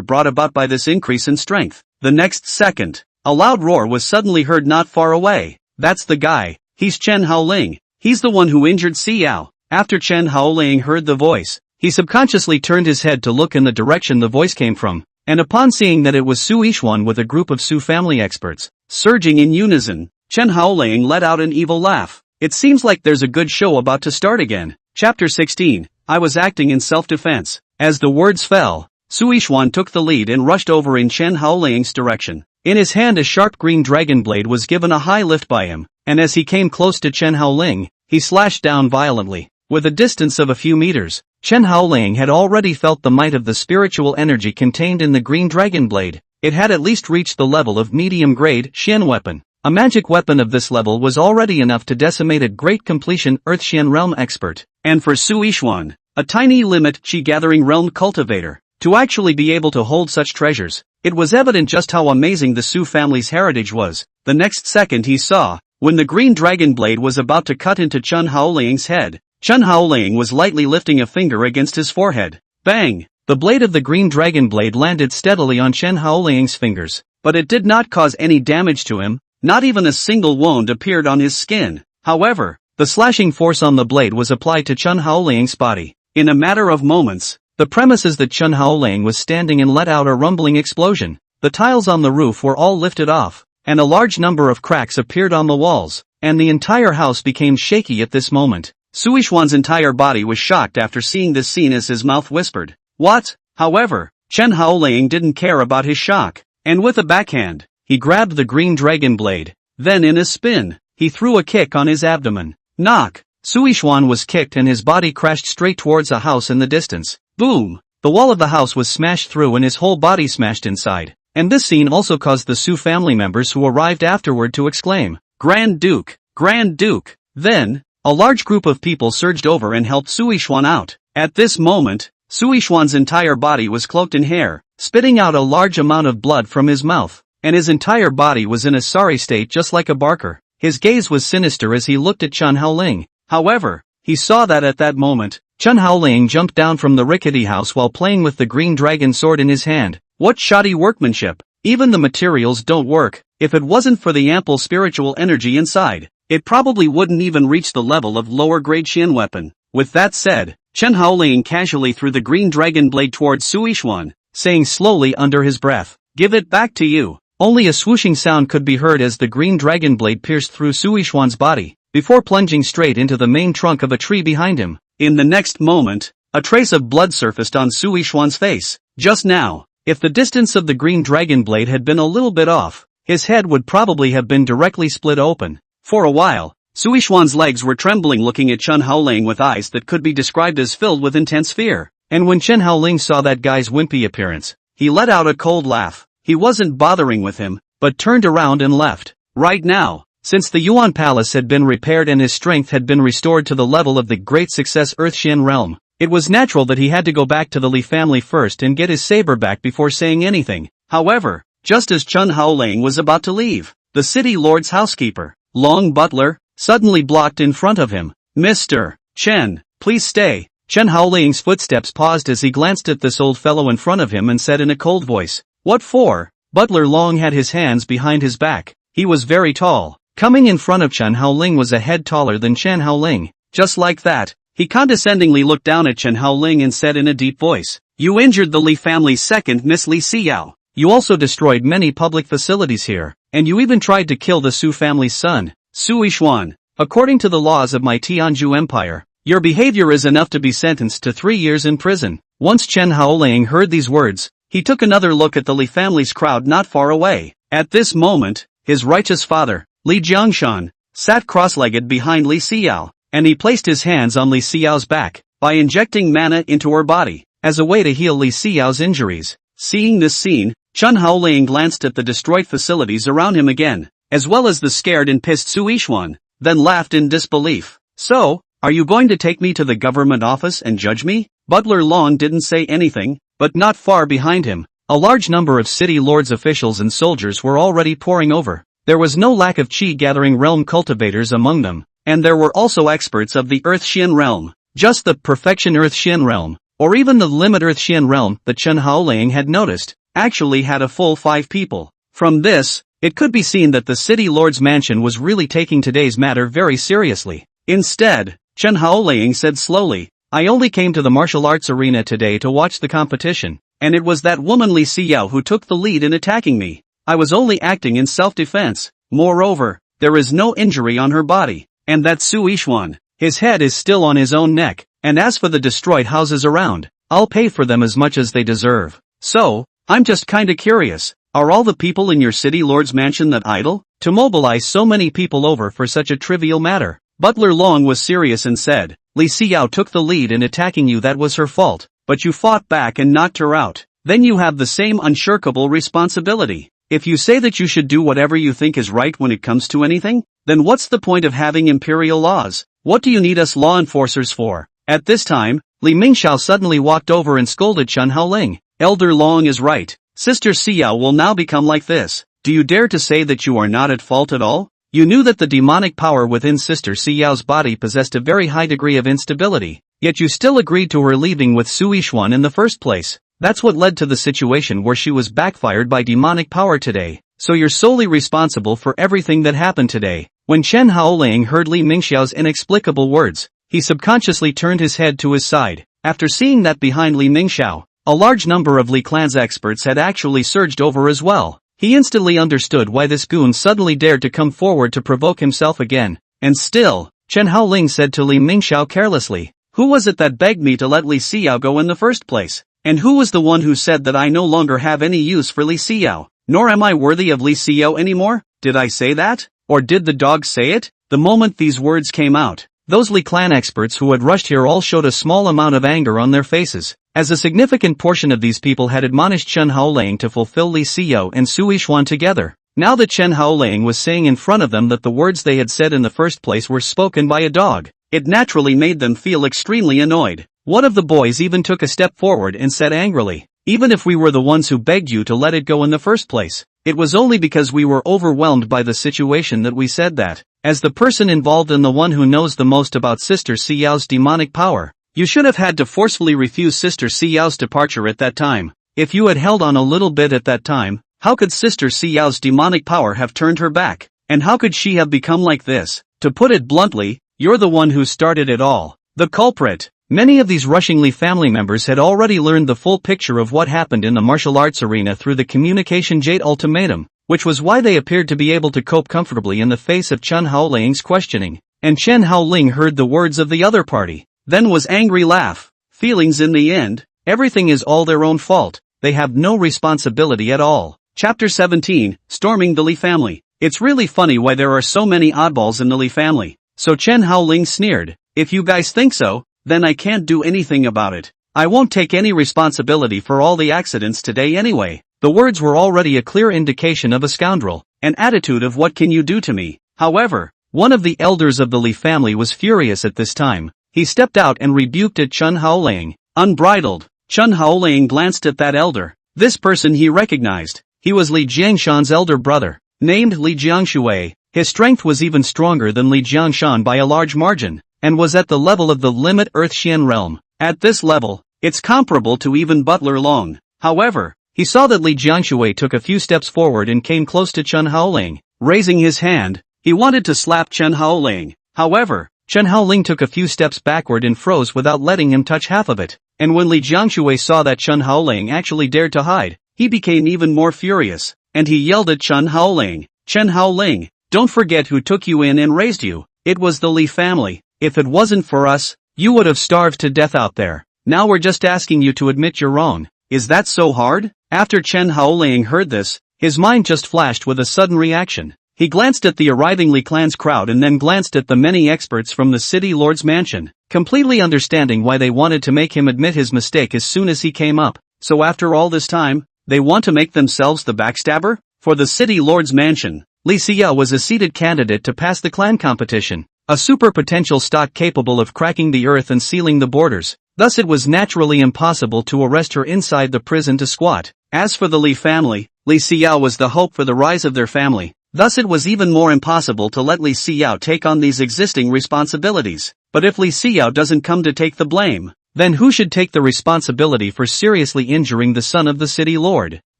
brought about by this increase in strength. The next second, a loud roar was suddenly heard not far away. That's the guy. He's Chen Haoling. He's the one who injured Xiao. After Chen Haoling heard the voice, he subconsciously turned his head to look in the direction the voice came from, and upon seeing that it was Su Yixuan with a group of Su family experts, surging in unison, Chen Haoling let out an evil laugh. It seems like there's a good show about to start again. Chapter 16. I was acting in self-defense. As the words fell, Su Yixuan took the lead and rushed over in Chen Haoling's direction. In his hand a sharp green dragon blade was given a high lift by him, and as he came close to Chen Haoling, he slashed down violently. With a distance of a few meters, Chen Haoling had already felt the might of the spiritual energy contained in the green dragon blade. It had at least reached the level of medium-grade Xian weapon. A magic weapon of this level was already enough to decimate a great completion Earth Xian realm expert. And for Su Yixuan, a tiny limit Qi-gathering realm cultivator, to actually be able to hold such treasures, it was evident just how amazing the Su family's heritage was. The next second he saw, when the green dragon blade was about to cut into Chen Haoling's head, Chen Haoling was lightly lifting a finger against his forehead. Bang! The blade of the green dragon blade landed steadily on Chen Haoling's fingers, but it did not cause any damage to him. Not even a single wound appeared on his skin. However, the slashing force on the blade was applied to Chen Haoling's body. In a matter of moments, the premises that Chen Haoling was standing in let out a rumbling explosion. The tiles on the roof were all lifted off, and a large number of cracks appeared on the walls, and the entire house became shaky at this moment. Su Yixuan's entire body was shocked after seeing this scene as his mouth whispered, "What?" However, Chen Haoling didn't care about his shock, and with a backhand, he grabbed the green dragon blade. Then in a spin, he threw a kick on his abdomen. Knock! Su Yixuan was kicked and his body crashed straight towards a house in the distance. Boom! The wall of the house was smashed through and his whole body smashed inside. And this scene also caused the Su family members who arrived afterward to exclaim, "Grand Duke! Grand Duke!" Then, a large group of people surged over and helped Su Yixuan out. At this moment, Su Yixuan's entire body was cloaked in hair, spitting out a large amount of blood from his mouth, and his entire body was in a sorry state just like a barker. His gaze was sinister as he looked at Chen Haoling. However, he saw that at that moment, Chen Haoling jumped down from the rickety house while playing with the green dragon sword in his hand. What shoddy workmanship! Even the materials don't work. If it wasn't for the ample spiritual energy inside, it probably wouldn't even reach the level of lower grade Xian weapon. With that said, Chen Haoling casually threw the green dragon blade towards Su Yixuan, saying slowly under his breath, "Give it back to you." Only a swooshing sound could be heard as the green dragon blade pierced through Su Yixuan's body, before plunging straight into the main trunk of a tree behind him. In the next moment, a trace of blood surfaced on Su Yixuan's face. Just now, if the distance of the green dragon blade had been a little bit off, his head would probably have been directly split open. For a while, Su Yixuan's legs were trembling looking at Chen Haoling with eyes that could be described as filled with intense fear. And when Chen Haoling saw that guy's wimpy appearance, he let out a cold laugh. He wasn't bothering with him, but turned around and left. Right now, since the Yuan Palace had been repaired and his strength had been restored to the level of the great success Earth Xian realm, it was natural that he had to go back to the Li family first and get his saber back before saying anything. However, just as Chen Haoling was about to leave, the city lord's housekeeper, Long Butler, suddenly blocked in front of him. "Mr. Chen, please stay." Chen Haoling's footsteps paused as he glanced at this old fellow in front of him and said in a cold voice, "What for?" Butler Long had his hands behind his back. He was very tall. Coming in front of Chen Haoling was a head taller than Chen Haoling. Just like that, he condescendingly looked down at Chen Haoling and said in a deep voice, "You injured the Li family's second Miss Li Xiao. You also destroyed many public facilities here, and you even tried to kill the Su family's son, Su Yixuan. According to the laws of my Tianzhu Empire, your behavior is enough to be sentenced to 3 years in prison." Once Chen Haoling heard these words, he took another look at the Li family's crowd not far away. At this moment, his righteous father, Li Jiangshan, sat cross-legged behind Li Xiao, and he placed his hands on Li Xiao's back, by injecting mana into her body, as a way to heal Li Xiao's injuries. Seeing this scene, Chen Haoling glanced at the destroyed facilities around him again, as well as the scared and pissed Su Yixuan, then laughed in disbelief. "So, are you going to take me to the government office and judge me?" Butler Long didn't say anything, but not far behind him, a large number of city lords' officials and soldiers were already pouring over. There was no lack of Qi-gathering realm cultivators among them, and there were also experts of the Earth Xian realm. Just the perfection Earth Xian realm, or even the limit Earth Xian realm that Chen Haoling had noticed, actually had a full 5 people. From this, it could be seen that the city lord's mansion was really taking today's matter very seriously. Instead, Chen Haoling said slowly, I only came to the martial arts arena today to watch the competition, and it was that woman Li Xinyue who took the lead in attacking me. I was only acting in self-defense. Moreover, there is no injury on her body, and that Su Yishuan, his head is still on his own neck, and as for the destroyed houses around, I'll pay for them as much as they deserve. So, I'm just kinda curious, are all the people in your city lord's mansion that idle? To mobilize so many people over for such a trivial matter? Butler Long was serious and said, Li Xinyue took the lead in attacking you, that was her fault, but you fought back and knocked her out. Then you have the same unshirkable responsibility. If you say that you should do whatever you think is right when it comes to anything, then what's the point of having imperial laws? What do you need us law enforcers for? At this time, Li Mingxiao suddenly walked over and scolded Chen Haoling. Elder Long is right. Sister Xiao will now become like this. Do you dare to say that you are not at fault at all? You knew that the demonic power within Sister Xiao's body possessed a very high degree of instability, yet you still agreed to her leaving with Su Yishuan in the first place. That's what led to the situation where she was backfired by demonic power today, so you're solely responsible for everything that happened today. When Chen Haoling heard Li Mingxiao's inexplicable words, he subconsciously turned his head to his side. After seeing that behind Li Mingxiao, a large number of Li clan's experts had actually surged over as well. He instantly understood why this goon suddenly dared to come forward to provoke himself again. And still, Chen Haoling said to Li Mingxiao carelessly, who was it that begged me to let Li Xinyue go in the first place? And who was the one who said that I no longer have any use for Li Xinyue, nor am I worthy of Li Xinyue anymore? Did I say that? Or did the dog say it? The moment these words came out, those Li clan experts who had rushed here all showed a small amount of anger on their faces, as a significant portion of these people had admonished Chen Haoling to fulfill Li Xinyue and Su Yishuan together. Now that Chen Haoling was saying in front of them that the words they had said in the first place were spoken by a dog, it naturally made them feel extremely annoyed. One of the boys even took a step forward and said angrily, even if we were the ones who begged you to let it go in the first place, it was only because we were overwhelmed by the situation that we said that. As the person involved and the one who knows the most about Sister Xiao's demonic power, you should have had to forcefully refuse Sister Xiao's departure at that time. If you had held on a little bit at that time, how could Sister Xiao's demonic power have turned her back? And how could she have become like this? To put it bluntly, you're the one who started it all. The culprit. Many of these rushing Li family members had already learned the full picture of what happened in the martial arts arena through the communication jade ultimatum, which was why they appeared to be able to cope comfortably in the face of Chen Haoling's questioning. And Chen Haoling heard the words of the other party. Then was angry laugh. Feelings in the end, everything is all their own fault, they have no responsibility at all. Chapter 17, Storming the Li family. It's really funny why there are so many oddballs in the Li family. So Chen Haoling sneered, if you guys think so, then I can't do anything about it. I won't take any responsibility for all the accidents today anyway. The words were already a clear indication of a scoundrel, an attitude of what can you do to me. However, one of the elders of the Li family was furious at this time. He stepped out and rebuked at Chen Haoling. Unbridled, Chen Haoling glanced at that elder. This person he recognized. He was Li Jiangshan's elder brother, named Li Xinyue. His strength was even stronger than Li Jiangshan by a large margin, and was at the level of the limit Earth Xian realm. At this level, it's comparable to even Butler Long. However, he saw that Li Xinyue took a few steps forward and came close to Chen Haoling. Raising his hand, he wanted to slap Chen Haoling. However, Chen Haoling took a few steps backward and froze without letting him touch half of it. And when Li Xinyue saw that Chen Haoling actually dared to hide, he became even more furious, and he yelled at Chen Haoling, Chen Haoling, don't forget who took you in and raised you. It was the Li family. If it wasn't for us, you would have starved to death out there. Now we're just asking you to admit you're wrong. Is that so hard? After Chen Haoling heard this, his mind just flashed with a sudden reaction. He glanced at the arriving Li clan's crowd and then glanced at the many experts from the city lord's mansion, completely understanding why they wanted to make him admit his mistake as soon as he came up. So after all this time, they want to make themselves the backstabber? For the city lord's mansion, Li Xinyue was a seeded candidate to pass the clan competition, a super potential stock capable of cracking the earth and sealing the borders. Thus it was naturally impossible to arrest her inside the prison to squat. As for the Li family, Li Xinyue was the hope for the rise of their family. Thus it was even more impossible to let Li Xinyue take on these existing responsibilities. But if Li Xinyue doesn't come to take the blame, Then who should take the responsibility for seriously injuring the son of the city lord,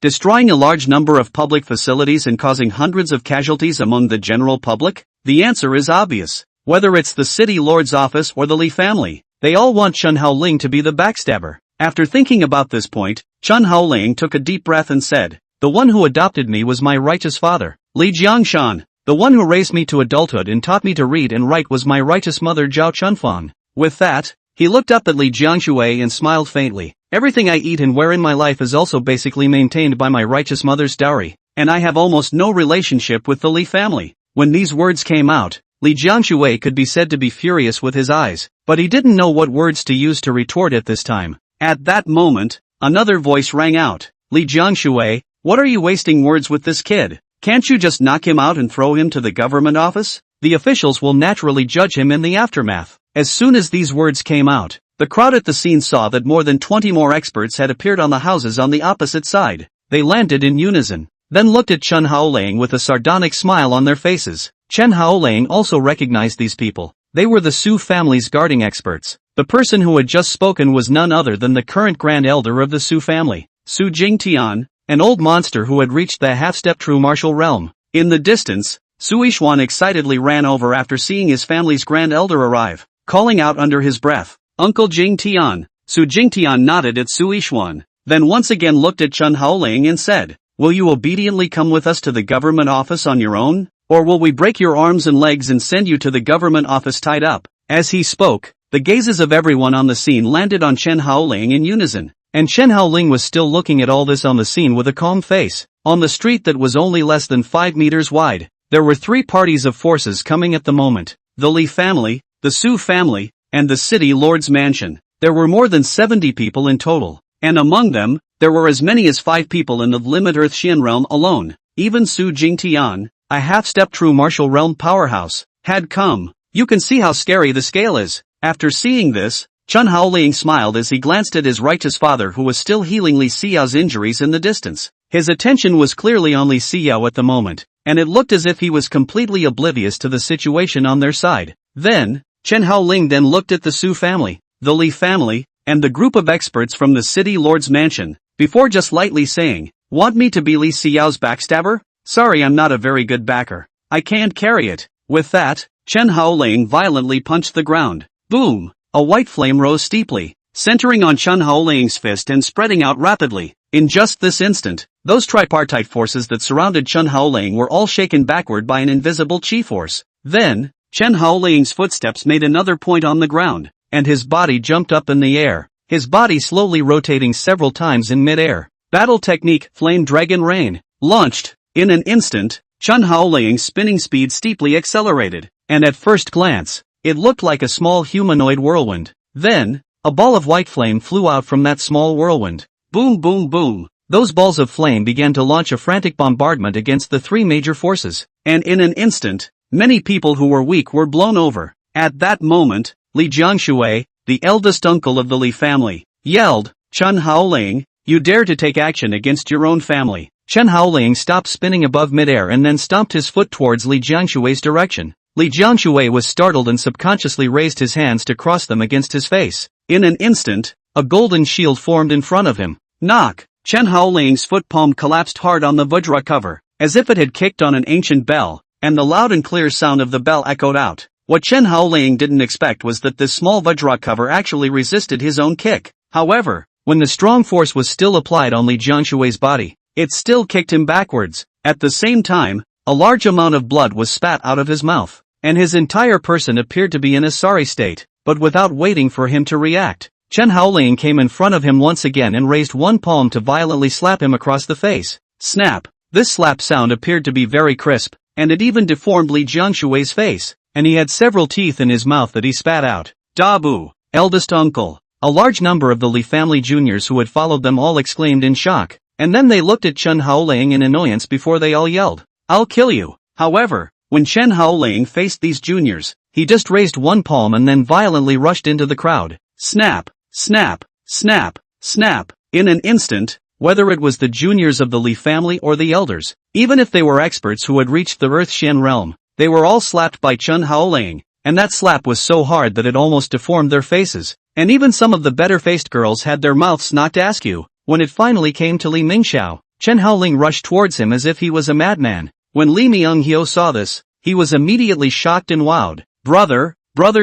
destroying a large number of public facilities and causing hundreds of casualties among the general public? The answer is obvious. Whether it's the city lord's office or the Li family, they all want Chen Haoling to be the backstabber. After thinking about this point, Chen Haoling took a deep breath and said, "The one who adopted me was my righteous father, Li Jiangshan. The one who raised me to adulthood and taught me to read and write was my righteous mother Zhao Chunfang." With that, he looked up at Li Xinyue and smiled faintly. "Everything I eat and wear in my life is also basically maintained by my righteous mother's dowry, and I have almost no relationship with the Li family." When these words came out, Li Xinyue could be said to be furious with his eyes, but he didn't know what words to use to retort at this time. At that moment, another voice rang out. "Li Xinyue, what are you wasting words with this kid? Can't you just knock him out and throw him to the government office? The officials will naturally judge him in the aftermath." As soon as these words came out, the crowd at the scene saw that more than 20 more experts had appeared on the houses on the opposite side. They landed in unison, then looked at Chen Haoling with a sardonic smile on their faces. Chen Haoling also recognized these people. They were the Su family's guarding experts. The person who had just spoken was none other than the current grand elder of the Su family, Su Jingtian, an old monster who had reached the half-step true martial realm. In the distance, Su Yishuan excitedly ran over after seeing his family's grand elder arrive, calling out under his breath, "Uncle Jingtian." Su Jingtian nodded at Su Yishuan, then once again looked at Chen Haoling and said, "Will you obediently come with us to the government office on your own? Or will we break your arms and legs and send you to the government office tied up?" As he spoke, the gazes of everyone on the scene landed on Chen Haoling in unison. And Chen Haoling was still looking at all this on the scene with a calm face. On the street that was only less than 5 meters wide, there were 3 parties of forces coming at the moment: the Li family, the Su family, and the city lord's mansion. There were more than 70 people in total, and among them, there were as many as 5 people in the Limit Earth Xian realm alone. Even Su Jingtian, a half-step true martial realm powerhouse, had come. You can see how scary the scale is. After seeing this, Chen Haoling smiled as he glanced at his righteous father who was still healing Li Xiyao's injuries in the distance. His attention was clearly on Li Xinyue at the moment, and it looked as if he was completely oblivious to the situation on their side. Then, Chen Haoling then looked at the Su family, the Li family, and the group of experts from the city lord's mansion, before just lightly saying, "Want me to be Li Xiyao's backstabber? Sorry, I'm not a very good backer. I can't carry it." With that, Chen Haoling violently punched the ground. Boom! A white flame rose steeply, centering on Chen Haoling's fist and spreading out rapidly. In just this instant, those tripartite forces that surrounded Chen Haoling were all shaken backward by an invisible chi force. Then, Chen Haoling's footsteps made another point on the ground, and his body jumped up in the air, his body slowly rotating several times in mid-air. Battle technique, Flame Dragon Rain, launched. In an instant, Chen Haoling's spinning speed steeply accelerated, and at first glance, it looked like a small humanoid whirlwind. Then, a ball of white flame flew out from that small whirlwind. Boom boom boom. Those balls of flame began to launch a frantic bombardment against the 3 major forces, and in an instant, many people who were weak were blown over. At that moment, Li Xinyue, the eldest uncle of the Li family, yelled, "Chen Haoling, you dare to take action against your own family." Chen Haoling stopped spinning above midair and then stomped his foot towards Li Xinyue's direction. Li Xinyue was startled and subconsciously raised his hands to cross them against his face. In an instant, a golden shield formed in front of him. Knock! Chen Haoling's foot palm collapsed hard on the Vajra cover, as if it had kicked on an ancient bell, and the loud and clear sound of the bell echoed out. What Chen Haoling didn't expect was that this small Vajra cover actually resisted his own kick. However, when the strong force was still applied on Li Xinyue's body, it still kicked him backwards. At the same time, a large amount of blood was spat out of his mouth, and his entire person appeared to be in a sorry state. But without waiting for him to react, Chen Haoling came in front of him once again and raised one palm to violently slap him across the face. Snap! This slap sound appeared to be very crisp, and it even deformed Li Xinyue's face, and he had several teeth in his mouth that he spat out. Dabu, eldest uncle. A large number of the Li family juniors who had followed them all exclaimed in shock, and then they looked at Chen Haoling in annoyance before they all yelled, "I'll kill you." However, when Chen Haoling faced these juniors, he just raised one palm and then violently rushed into the crowd. Snap, snap, snap, snap. In an instant, whether it was the juniors of the Li family or the elders, even if they were experts who had reached the Earth Xian realm, they were all slapped by Chen Haoling, and that slap was so hard that it almost deformed their faces. and even some of the better-faced girls had their mouths knocked askew. When it finally came to Li Mingxiao, Chen Haoling rushed towards him as if he was a madman. When Li Myung-hyo saw this, he was immediately shocked and wowed. Brother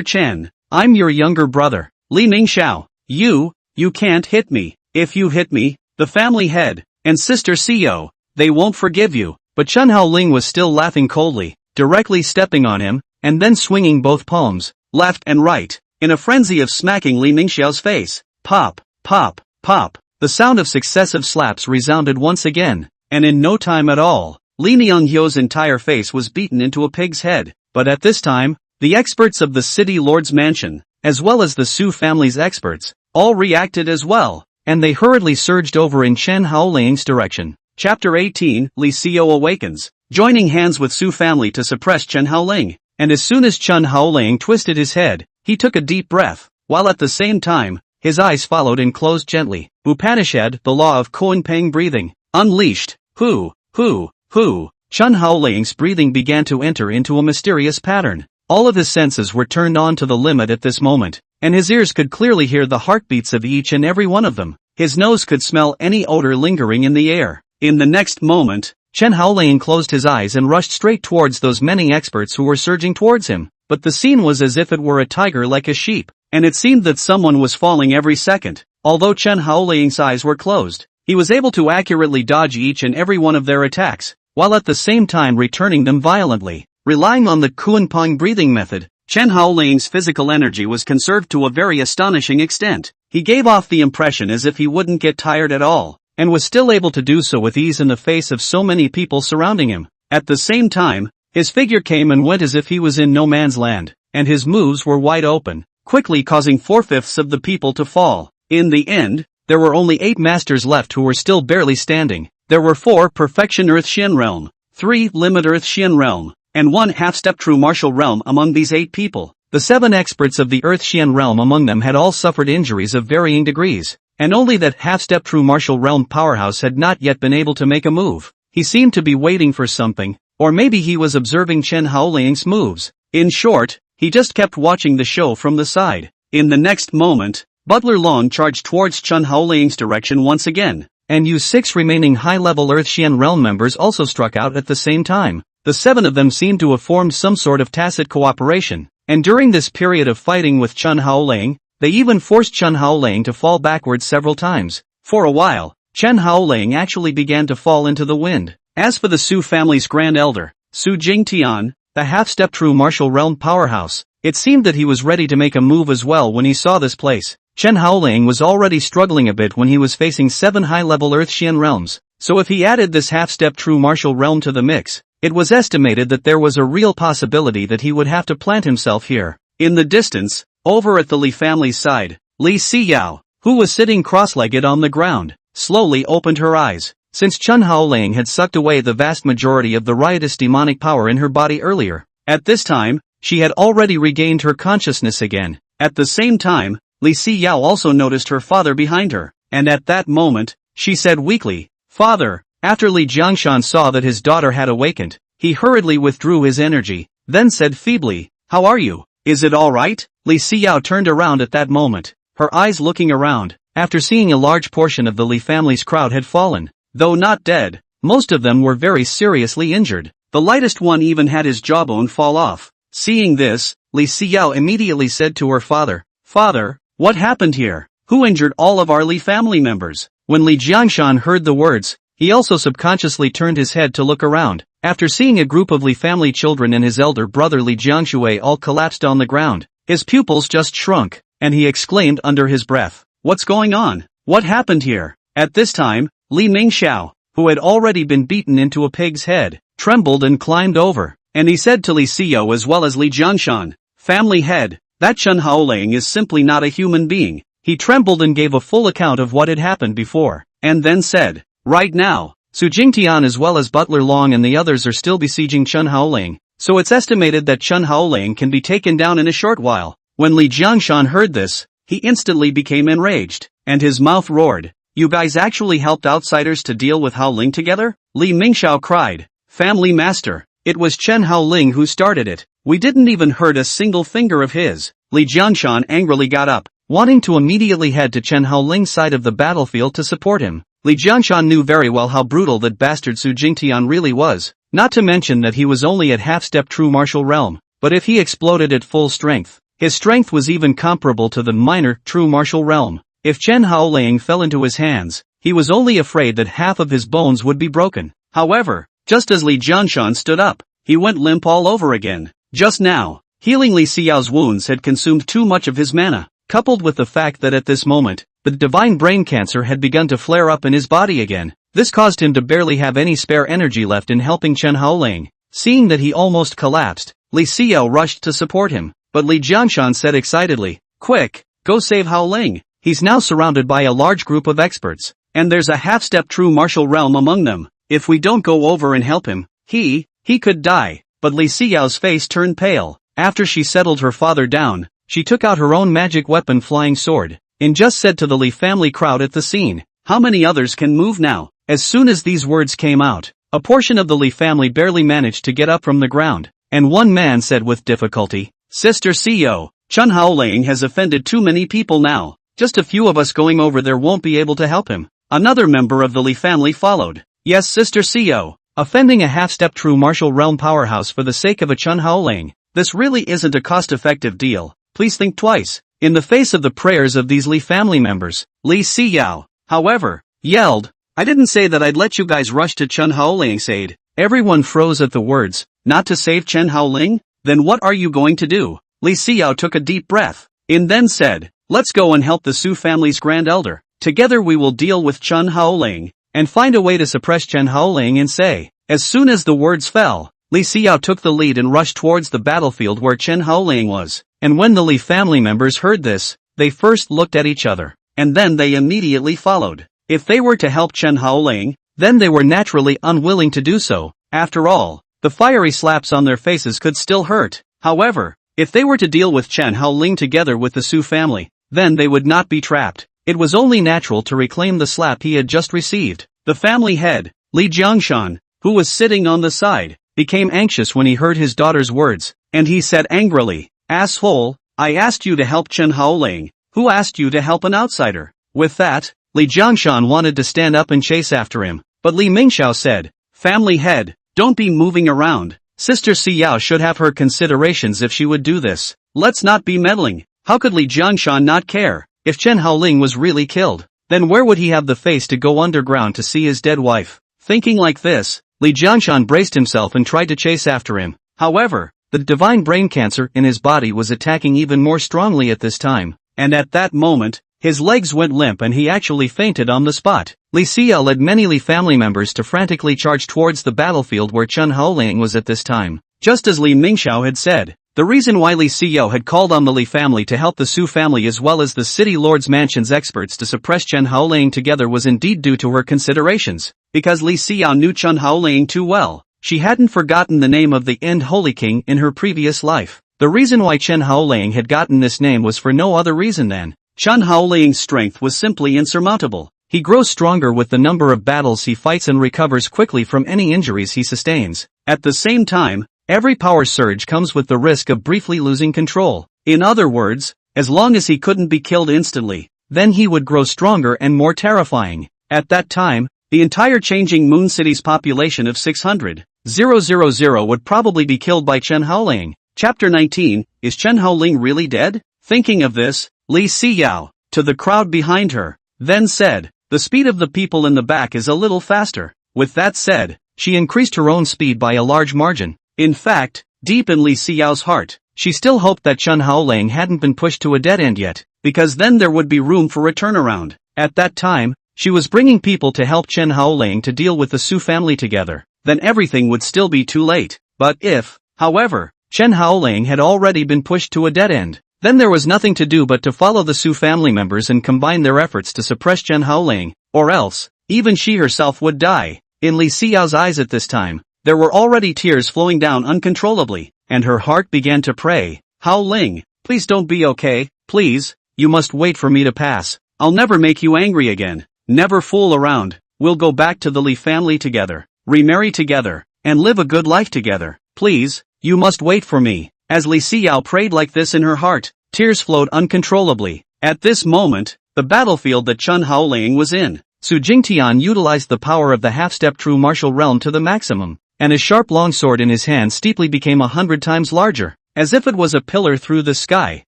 Chen, I'm your younger brother. Li Mingxiao, you can't hit me. If you hit me, the family head and sister Xiao, they won't forgive you. But Chen Haoling was still laughing coldly, directly stepping on him, and then swinging both palms, left and right, in a frenzy of smacking Li Mingxiao's face. Pop, pop, pop. The sound of successive slaps resounded once again, and in no time at all, Li Myung-hyo's entire face was beaten into a pig's head. But at this time, the experts of the city lord's mansion, as well as the Su family's experts, all reacted as well, and they hurriedly surged over in Chen Haoling's direction. Chapter 18, Li Xinyue awakens, joining hands with Su family to suppress Chen Haoling, and as soon as Chen Haoling twisted his head, he took a deep breath, while at the same time, his eyes followed and closed gently. Upanishad, the law of Koan-pang breathing, unleashed. Chen Haoling's breathing began to enter into a mysterious pattern. All of his senses were turned on to the limit at this moment, and his ears could clearly hear the heartbeats of each and every one of them. His nose could smell any odor lingering in the air. In the next moment, Chen Haoling closed his eyes and rushed straight towards those many experts who were surging towards him. But the scene was as if it were a tiger like a sheep, and it seemed that someone was falling every second. Although Chen Haoling's eyes were closed, he was able to accurately dodge each and every one of their attacks, while at the same time returning them violently. Relying on the Koan-pang breathing method, Chen Haoling's physical energy was conserved to a very astonishing extent. He gave off the impression as if he wouldn't get tired at all, and was still able to do so with ease in the face of so many people surrounding him. At the same time, his figure came and went as if he was in no man's land, and his moves were wide open, quickly causing 4/5 of the people to fall. In the end, there were only 8 masters left who were still barely standing. There were 4 Perfection Earth Xian Realm, 3 Limit Earth Xian Realm, and 1 half-step True Martial Realm among these 8 people. The 7 experts of the Earth Xian Realm among them had all suffered injuries of varying degrees, and only that half-step True Martial Realm powerhouse had not yet been able to make a move. He seemed to be waiting for something, or maybe he was observing Chen Haoling's moves. In short, he just kept watching the show from the side. In the next moment, Butler Long charged towards Chen Haoling's direction once again, and used 6 remaining high-level Earth Xian Realm members also struck out at the same time. The 7 of them seemed to have formed some sort of tacit cooperation, and during this period of fighting with Chen Haoling, they even forced Chen Haoling to fall backwards several times. For a while, Chen Haoling actually began to fall into the wind. As for the Su family's grand elder, Su Jingtian, the half-step True Martial Realm powerhouse, it seemed that he was ready to make a move as well when he saw this place. Chen Haoling was already struggling a bit when he was facing 7 high-level Earth Xian realms, so if he added this half-step True Martial Realm to the mix, it was estimated that there was a real possibility that he would have to plant himself here. In the distance, over at the Li family's side, Li Xinyue, who was sitting cross-legged on the ground, slowly opened her eyes. Since Chen Haoling had sucked away the vast majority of the riotous demonic power in her body earlier, at this time, she had already regained her consciousness again. At the same time, Li Xinyue also noticed her father behind her, and at that moment, she said weakly, "Father." After Li Jiangshan saw that his daughter had awakened, he hurriedly withdrew his energy, then said feebly, "How are you? Is it all right?" Li Xinyue turned around at that moment, her eyes looking around, after seeing a large portion of the Li family's crowd had fallen. Though not dead, most of them were very seriously injured. The lightest one even had his jawbone fall off. Seeing this, Li Xinyue immediately said to her father, "Father, what happened here? Who injured all of our Li family members?" When Li Jiangshan heard the words, he also subconsciously turned his head to look around. After seeing a group of Li family children and his elder brother Li Jiangxue all collapsed on the ground, his pupils just shrunk, and he exclaimed under his breath, "What's going on? What happened here?" At this time, Li Mingxiao, who had already been beaten into a pig's head, trembled and climbed over, and he said to Li Xinyue as well as Li Jiangshan, "Family head, that Chen Haoling is simply not a human being." He trembled and gave a full account of what had happened before, and then said, "Right now, Su Jingtian as well as Butler Long and the others are still besieging Chen Haoling, so it's estimated that Chen Haoling can be taken down in a short while." When Li Jiangshan heard this, he instantly became enraged, and his mouth roared, "You guys actually helped outsiders to deal with Haoling together?" Li Mingxiao cried, "Family master, it was Chen Haoling who started it. We didn't even hurt a single finger of his." Li Jiangshan angrily got up, wanting to immediately head to Chen Haoling's side of the battlefield to support him. Li Xinyue knew very well how brutal that bastard Su Jingtian really was, not to mention that he was only at half-step true martial realm, but if he exploded at full strength, his strength was even comparable to the minor true martial realm. If Chen Haoling fell into his hands, he was only afraid that half of his bones would be broken. However, just as Li Jiangshan stood up, he went limp all over again. Just now, healing Li Xiao's wounds had consumed too much of his mana, coupled with the fact that at this moment, the divine brain cancer had begun to flare up in his body again. This caused him to barely have any spare energy left in helping Chen Haoling. Seeing that he almost collapsed, Li Xiao rushed to support him, but Li Jiangshan said excitedly, "Quick, go save Haoling. He's now surrounded by a large group of experts, and there's a half-step true martial realm among them. If we don't go over and help him, he could die." But Li Xiao's face turned pale. After she settled her father down, she took out her own magic weapon flying sword, and just said to the Li family crowd at the scene, "How many others can move now?" As soon as these words came out, a portion of the Li family barely managed to get up from the ground, and one man said with difficulty, "Sister CEO, Chen Haoling has offended too many people now. Just a few of us going over there won't be able to help him." Another member of the Li family followed. "Yes, Sister CEO, offending a half-step true martial realm powerhouse for the sake of a Chen Haoling. This really isn't a cost-effective deal. Please think twice." In the face of the prayers of these Li family members, Li Xiao, however, yelled, "I didn't say that I'd let you guys rush to Chen Haoling's aid." Everyone froze at the words, "Not to save Chen Haoling? Then what are you going to do?" Li Xiao took a deep breath, and then said, "Let's go and help the Su family's grand elder. Together we will deal with Chen Haoling, and find a way to suppress Chen Haoling and say." As soon as the words fell, Li Xiao took the lead and rushed towards the battlefield where Chen Haoling was, and when the Li family members heard this, they first looked at each other, and then they immediately followed. If they were to help Chen Haoling, then they were naturally unwilling to do so. After all, the fiery slaps on their faces could still hurt. However, if they were to deal with Chen Haoling together with the Su family, then they would not be trapped. It was only natural to reclaim the slap he had just received. The family head, Li Jiangshan, who was sitting on the side, became anxious when he heard his daughter's words, and he said angrily, "Asshole, I asked you to help Chen Haoling. Who asked you to help an outsider?" With that, Li Jiangshan wanted to stand up and chase after him, but Li Mingxiao said, "Family head, don't be moving around. Sister Xiao should have her considerations if she would do this. Let's not be meddling." How could Li Jiangshan not care? If Chen Haoling was really killed, then where would he have the face to go underground to see his dead wife? Thinking like this, Li Jiangshan braced himself and tried to chase after him. However, the divine brain cancer in his body was attacking even more strongly at this time, and at that moment, his legs went limp and he actually fainted on the spot. Li Xiao led many Li family members to frantically charge towards the battlefield where Chen Haoling was at this time. Just as Li Mingxiao had said, the reason why Li Xiao had called on the Li family to help the Su family as well as the city lord's mansion's experts to suppress Chen Haoling together was indeed due to her considerations. Because Li Xiao knew Chen Haoling too well, she hadn't forgotten the name of the End Holy King in her previous life. The reason why Chen Haoling had gotten this name was for no other reason than Chen Haoling's strength was simply insurmountable. He grows stronger with the number of battles he fights and recovers quickly from any injuries he sustains. At the same time, every power surge comes with the risk of briefly losing control. In other words, as long as he couldn't be killed instantly, then he would grow stronger and more terrifying. At that time, the entire changing Moon City's population of 600,000 would probably be killed by Chen Haoling. Chapter 19, Is Chen Haoling really dead? Thinking of this, Li Xiao, to the crowd behind her, then said, "The speed of the people in the back is a little faster." With that said, she increased her own speed by a large margin. In fact, deep in Li Xiao's heart, she still hoped that Chen Haoling hadn't been pushed to a dead end yet, because then there would be room for a turnaround. At that time, she was bringing people to help Chen Haoling to deal with the Su family together, then everything would still be too late. But if, however, Chen Haoling had already been pushed to a dead end, then there was nothing to do but to follow the Su family members and combine their efforts to suppress Chen Haoling, or else, even she herself would die. In Li Xiao's eyes at this time, there were already tears flowing down uncontrollably, and her heart began to pray, "Haoling, please don't be okay, please, you must wait for me to pass. I'll never make you angry again. Never fool around. We'll go back to the Li family together, remarry together, and live a good life together. Please, you must wait for me." As Li Xiao prayed like this in her heart, tears flowed uncontrollably. At this moment, the battlefield that Chen Haoling was in, Su Jingtian utilized the power of the half-step true martial realm to the maximum, and his sharp longsword in his hand steeply became 100 times larger, as if it was a pillar through the sky,